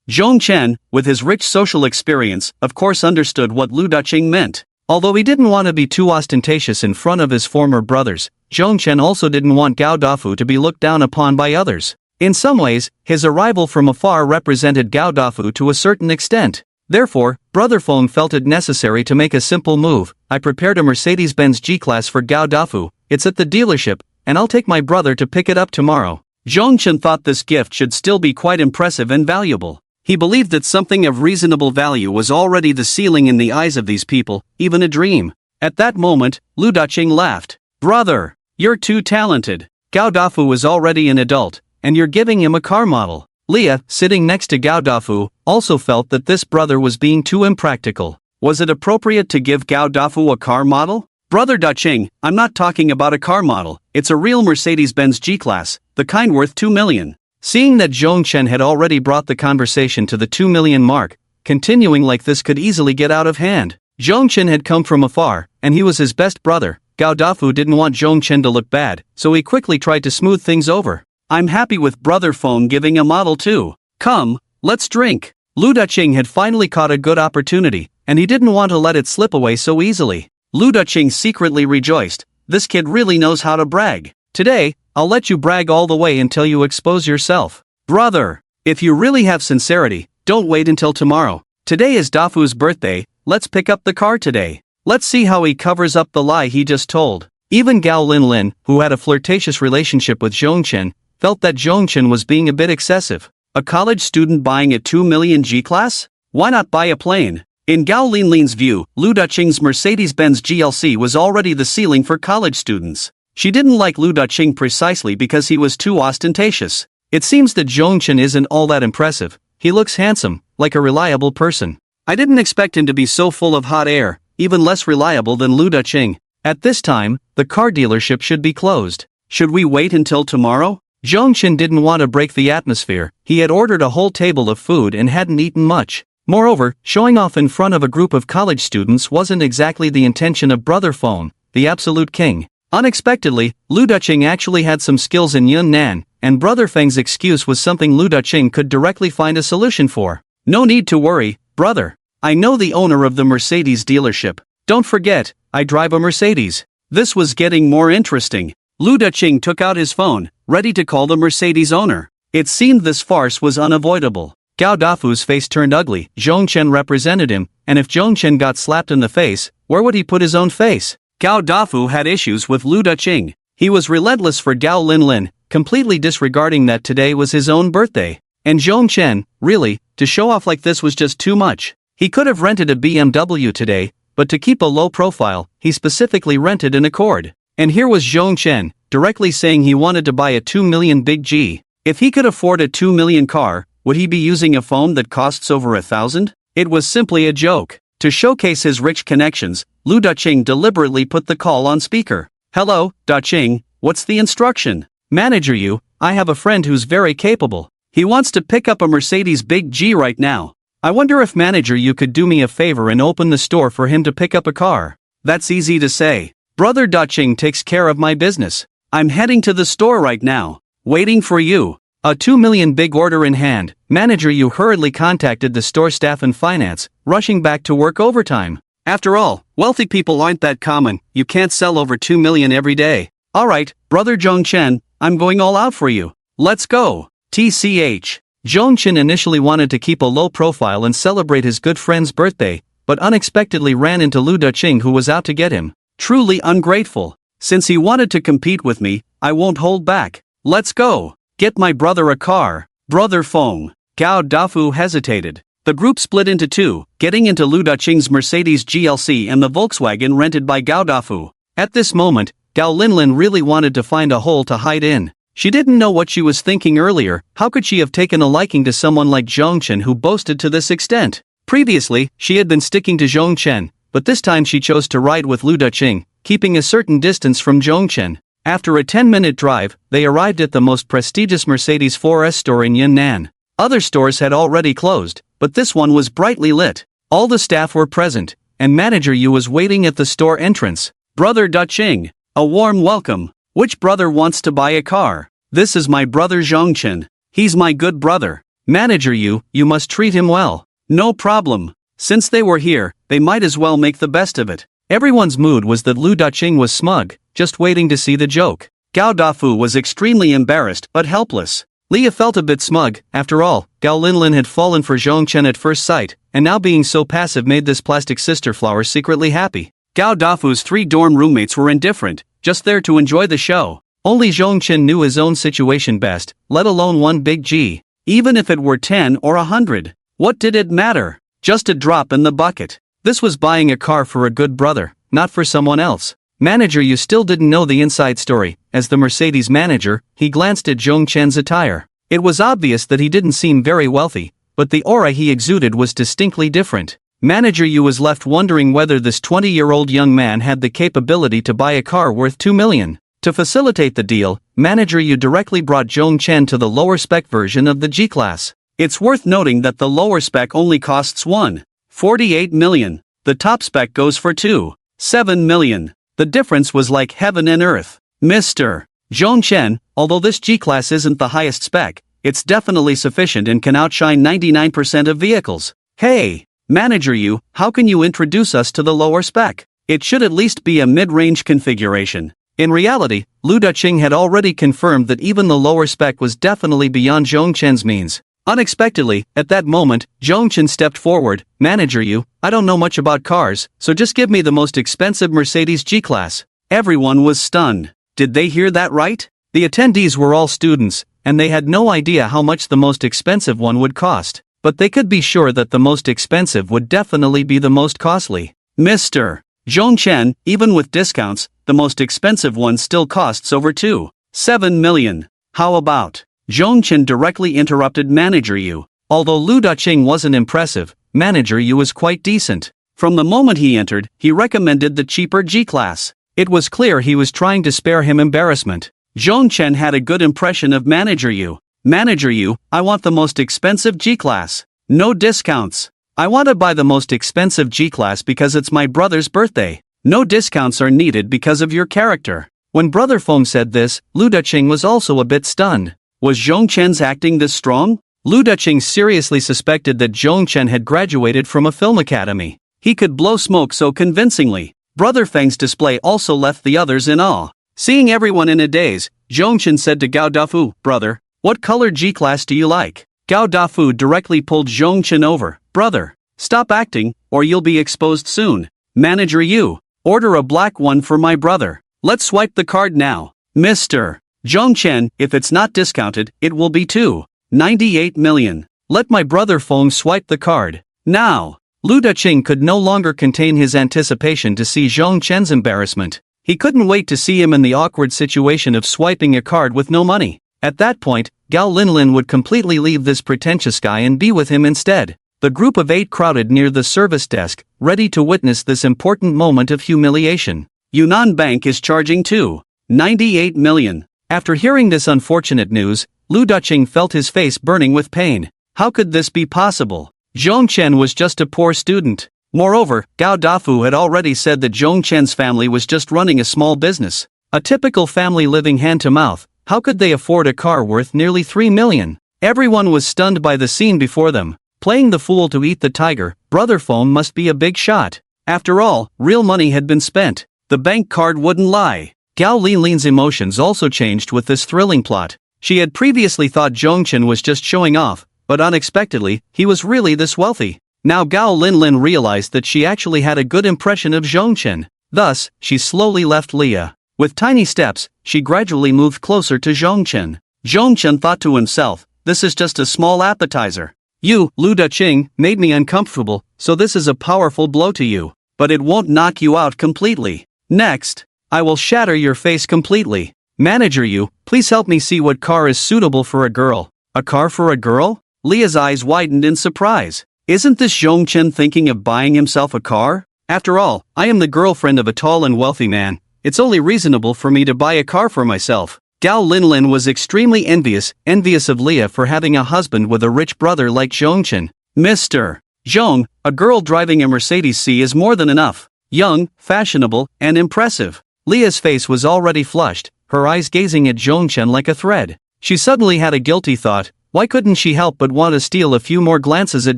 Zhongchen, with his rich social experience, of course understood what Lu Daqing meant. Although he didn't want to be too ostentatious in front of his former brothers, Zhongchen also didn't want Gao Dafu to be looked down upon by others. In some ways, his arrival from afar represented Gao Dafu to a certain extent. Therefore, Brother Feng felt it necessary to make a simple move. I prepared a Mercedes-Benz G-Class for Gao Dafu. It's at the dealership, and I'll take my brother to pick it up tomorrow. Zhongchen thought this gift should still be quite impressive and valuable. He believed that something of reasonable value was already the ceiling in the eyes of these people, even a dream. At that moment, Lu Daqing laughed. Brother, you're too talented. Gao Dafu is already an adult, and you're giving him a car model. Leah, sitting next to Gao Dafu, also felt that this brother was being too impractical. Was it appropriate to give Gao Dafu a car model? Brother Daqing, I'm not talking about a car model, it's a real Mercedes-Benz G-Class, the kind worth 2 million. Seeing that Zhongchen had already brought the conversation to the 2 million mark, continuing like this could easily get out of hand. Zhongchen had come from afar, and he was his best brother. Gao Dafu didn't want Zhongchen to look bad, so he quickly tried to smooth things over. I'm happy with Brother Feng giving a model too. Come, let's drink. Lu Daqing had finally caught a good opportunity, and he didn't want to let it slip away so easily. Lu Daqing secretly rejoiced. This kid really knows how to brag. Today, I'll let you brag all the way until you expose yourself. Brother, if you really have sincerity, don't wait until tomorrow. Today is Dafu's birthday, let's pick up the car today. Let's see how he covers up the lie he just told. Even Gao Linlin, who had a flirtatious relationship with Zhong Chen, felt that Zhong Chen was being a bit excessive. A college student buying a 2 million G-Class? Why not buy a plane? In Gao Linlin's view, Lu Daqing's Mercedes-Benz GLC was already the ceiling for college students. She didn't like Lu Daqing precisely because he was too ostentatious. It seems that Zhong Chen isn't all that impressive. He looks handsome, like a reliable person. I didn't expect him to be so full of hot air, even less reliable than Lu Daqing. At this time, the car dealership should be closed. Should we wait until tomorrow? Zhong Chen didn't want to break the atmosphere. He had ordered a whole table of food and hadn't eaten much. Moreover, showing off in front of a group of college students wasn't exactly the intention of Brother Feng, the absolute king. Unexpectedly, Lu Daqing actually had some skills in Yunnan, and Brother Feng's excuse was something Lu Daqing could directly find a solution for. No need to worry, brother. I know the owner of the Mercedes dealership. Don't forget, I drive a Mercedes. This was getting more interesting. Lu Daqing took out his phone, ready to call the Mercedes owner. It seemed this farce was unavoidable. Gao Dafu's face turned ugly. Zhong Chen represented him, and if Zhong Chen got slapped in the face, where would he put his own face? Gao Dafu had issues with Lu Daqing. He was relentless for Gao Linlin, completely disregarding that today was his own birthday. And Zhong Chen, really, to show off like this was just too much. He could have rented a BMW today, but to keep a low profile, he specifically rented an Accord. And here was Zhong Chen, directly saying he wanted to buy a 2 million Big G. If he could afford a 2 million car, would he be using a phone that costs over 1,000? It was simply a joke. To showcase his rich connections, Lu Daqing deliberately put the call on speaker. Hello, Daqing, what's the instruction? Manager Yu, I have a friend who's very capable. He wants to pick up a Mercedes Big G right now. I wonder if Manager Yu could do me a favor and open the store for him to pick up a car. That's easy to say. Brother Daqing takes care of my business. I'm heading to the store right now. Waiting for you. A 2 million big order in hand, Manager Yu hurriedly contacted the store staff and finance, rushing back to work overtime. After all, wealthy people aren't that common. You can't sell over 2 million every day. Alright, brother Zhong Chen, I'm going all out for you. Let's go. TCH. Zhong Chen initially wanted to keep a low profile and celebrate his good friend's birthday, but unexpectedly ran into Lu Daqing who was out to get him. Truly ungrateful. Since he wanted to compete with me, I won't hold back. Let's go. Get my brother a car. Brother Feng. Gao Dafu hesitated. The group split into two, getting into Lu Daqing's Mercedes GLC and the Volkswagen rented by Gao Dafu. At this moment, Gao Linlin really wanted to find a hole to hide in. She didn't know what she was thinking earlier. How could she have taken a liking to someone like Zhong Chen who boasted to this extent? Previously, she had been sticking to Zhong Chen, but this time she chose to ride with Lu Daqing, keeping a certain distance from Zhong Chen. After a 10-minute drive, they arrived at the most prestigious Mercedes 4S store in Yunnan. Other stores had already closed, but this one was brightly lit. All the staff were present, and Manager Yu was waiting at the store entrance. Brother Daqing, a warm welcome. Which brother wants to buy a car? This is my brother Zhong Chen. He's my good brother. Manager Yu, you must treat him well. No problem. Since they were here, they might as well make the best of it. Everyone's mood was that Lu Daqing was smug, just waiting to see the joke. Gao Dafu was extremely embarrassed but helpless. Leah felt a bit smug. After all, Gao Linlin had fallen for Zhong Chen at first sight, and now being so passive made this plastic sister flower secretly happy. Gao Dafu's 3 dorm roommates were indifferent, just there to enjoy the show. Only Zhong Chen knew his own situation best, let alone one Big G. Even if it were 10 or 100, what did it matter? Just a drop in the bucket. This was buying a car for a good brother, not for someone else. Manager Yu still didn't know the inside story. As the Mercedes manager, he glanced at Zhong Chen's attire. It was obvious that he didn't seem very wealthy, but the aura he exuded was distinctly different. Manager Yu was left wondering whether this 20-year-old young man had the capability to buy a car worth 2 million. To facilitate the deal, Manager Yu directly brought Zhong Chen to the lower spec version of the G-Class. It's worth noting that the lower spec only costs 1.48 million. The top spec goes for 2.7 million. The difference was like heaven and earth. Mr. Zhong Chen, although this G-Class isn't the highest spec, it's definitely sufficient and can outshine 99% of vehicles. Hey, Manager Yu, how can you introduce us to the lower spec? It should at least be a mid-range configuration. In reality, Lu Daqing had already confirmed that even the lower spec was definitely beyond Zhong Chen's means. Unexpectedly, at that moment, Zhong Chen stepped forward. Manager Yu, I don't know much about cars, so just give me the most expensive Mercedes G-Class. Everyone was stunned. Did they hear that right? The attendees were all students, and they had no idea how much the most expensive one would cost, but they could be sure that the most expensive would definitely be the most costly. Mr. Zhongchen, even with discounts, the most expensive one still costs over 2.7 million. How about? Zhongchen directly interrupted Manager Yu. Although Lu Daqing wasn't impressive, Manager Yu was quite decent. From the moment he entered, he recommended the cheaper G-Class. It was clear he was trying to spare him embarrassment. Zhongchen had a good impression of Manager Yu. Manager Yu, I want the most expensive G-Class. No discounts. I want to buy the most expensive G-Class because it's my brother's birthday. No discounts are needed because of your character. When Brother Feng said this, Lu Daqing was also a bit stunned. Was Zhongchen's acting this strong? Lu Daqing seriously suspected that Zhongchen had graduated from a film academy. He could blow smoke so convincingly. Brother Feng's display also left the others in awe. Seeing everyone in a daze, Zhongchen said to Gao Dafu, "Brother, what color G-Class do you like?" Gao Dafu directly pulled Zhongchen over. "Brother, stop acting, or you'll be exposed soon. Manager Yu, order a black one for my brother. Let's swipe the card now. Mr. Zhongchen, if it's not discounted, it will be 2.98 million. Let my brother Feng swipe the card. Now." Lu Daqing could no longer contain his anticipation to see Zhongchen's embarrassment. He couldn't wait to see him in the awkward situation of swiping a card with no money. At that point, Gao Linlin would completely leave this pretentious guy and be with him instead. The group of 8 crowded near the service desk, ready to witness this important moment of humiliation. Yunnan Bank is charging 2.98 million. After hearing this unfortunate news, Lu Daqing felt his face burning with pain. How could this be possible? Zhongchen was just a poor student. Moreover, Gao Dafu had already said that Zhongchen's family was just running a small business. A typical family living hand to mouth. How could they afford a car worth nearly 3 million? Everyone was stunned by the scene before them. Playing the fool to eat the tiger, Brother Feng must be a big shot. After all, real money had been spent. The bank card wouldn't lie. Gao Linlin's emotions also changed with this thrilling plot. She had previously thought Zhongchen was just showing off, but unexpectedly, he was really this wealthy. Now Gao Linlin realized that she actually had a good impression of Zhongchen. Thus, she slowly left Leah. With tiny steps, she gradually moved closer to Zhongchen. Zhongchen thought to himself, this is just a small appetizer. You, Lu Daqing, made me uncomfortable, so this is a powerful blow to you. But it won't knock you out completely. Next, I will shatter your face completely. Manager Yu, please help me see what car is suitable for a girl. A car for a girl? Leah's eyes widened in surprise. Isn't this Zhongchen thinking of buying himself a car? After all, I am the girlfriend of a tall and wealthy man. It's only reasonable for me to buy a car for myself. Gao Linlin was extremely envious of Leah for having a husband with a rich brother like Zhongchen. Mr. Zhong, a girl driving a Mercedes C is more than enough. Young, fashionable, and impressive. Leah's face was already flushed, her eyes gazing at Zhongchen like a thread. She suddenly had a guilty thought. Why couldn't she help but want to steal a few more glances at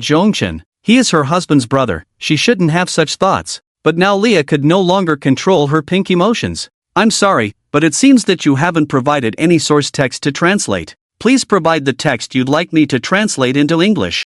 Zhongchen? He is her husband's brother, she shouldn't have such thoughts. But now Leah could no longer control her pink emotions. I'm sorry, but it seems that you haven't provided any source text to translate. Please provide the text you'd like me to translate into English.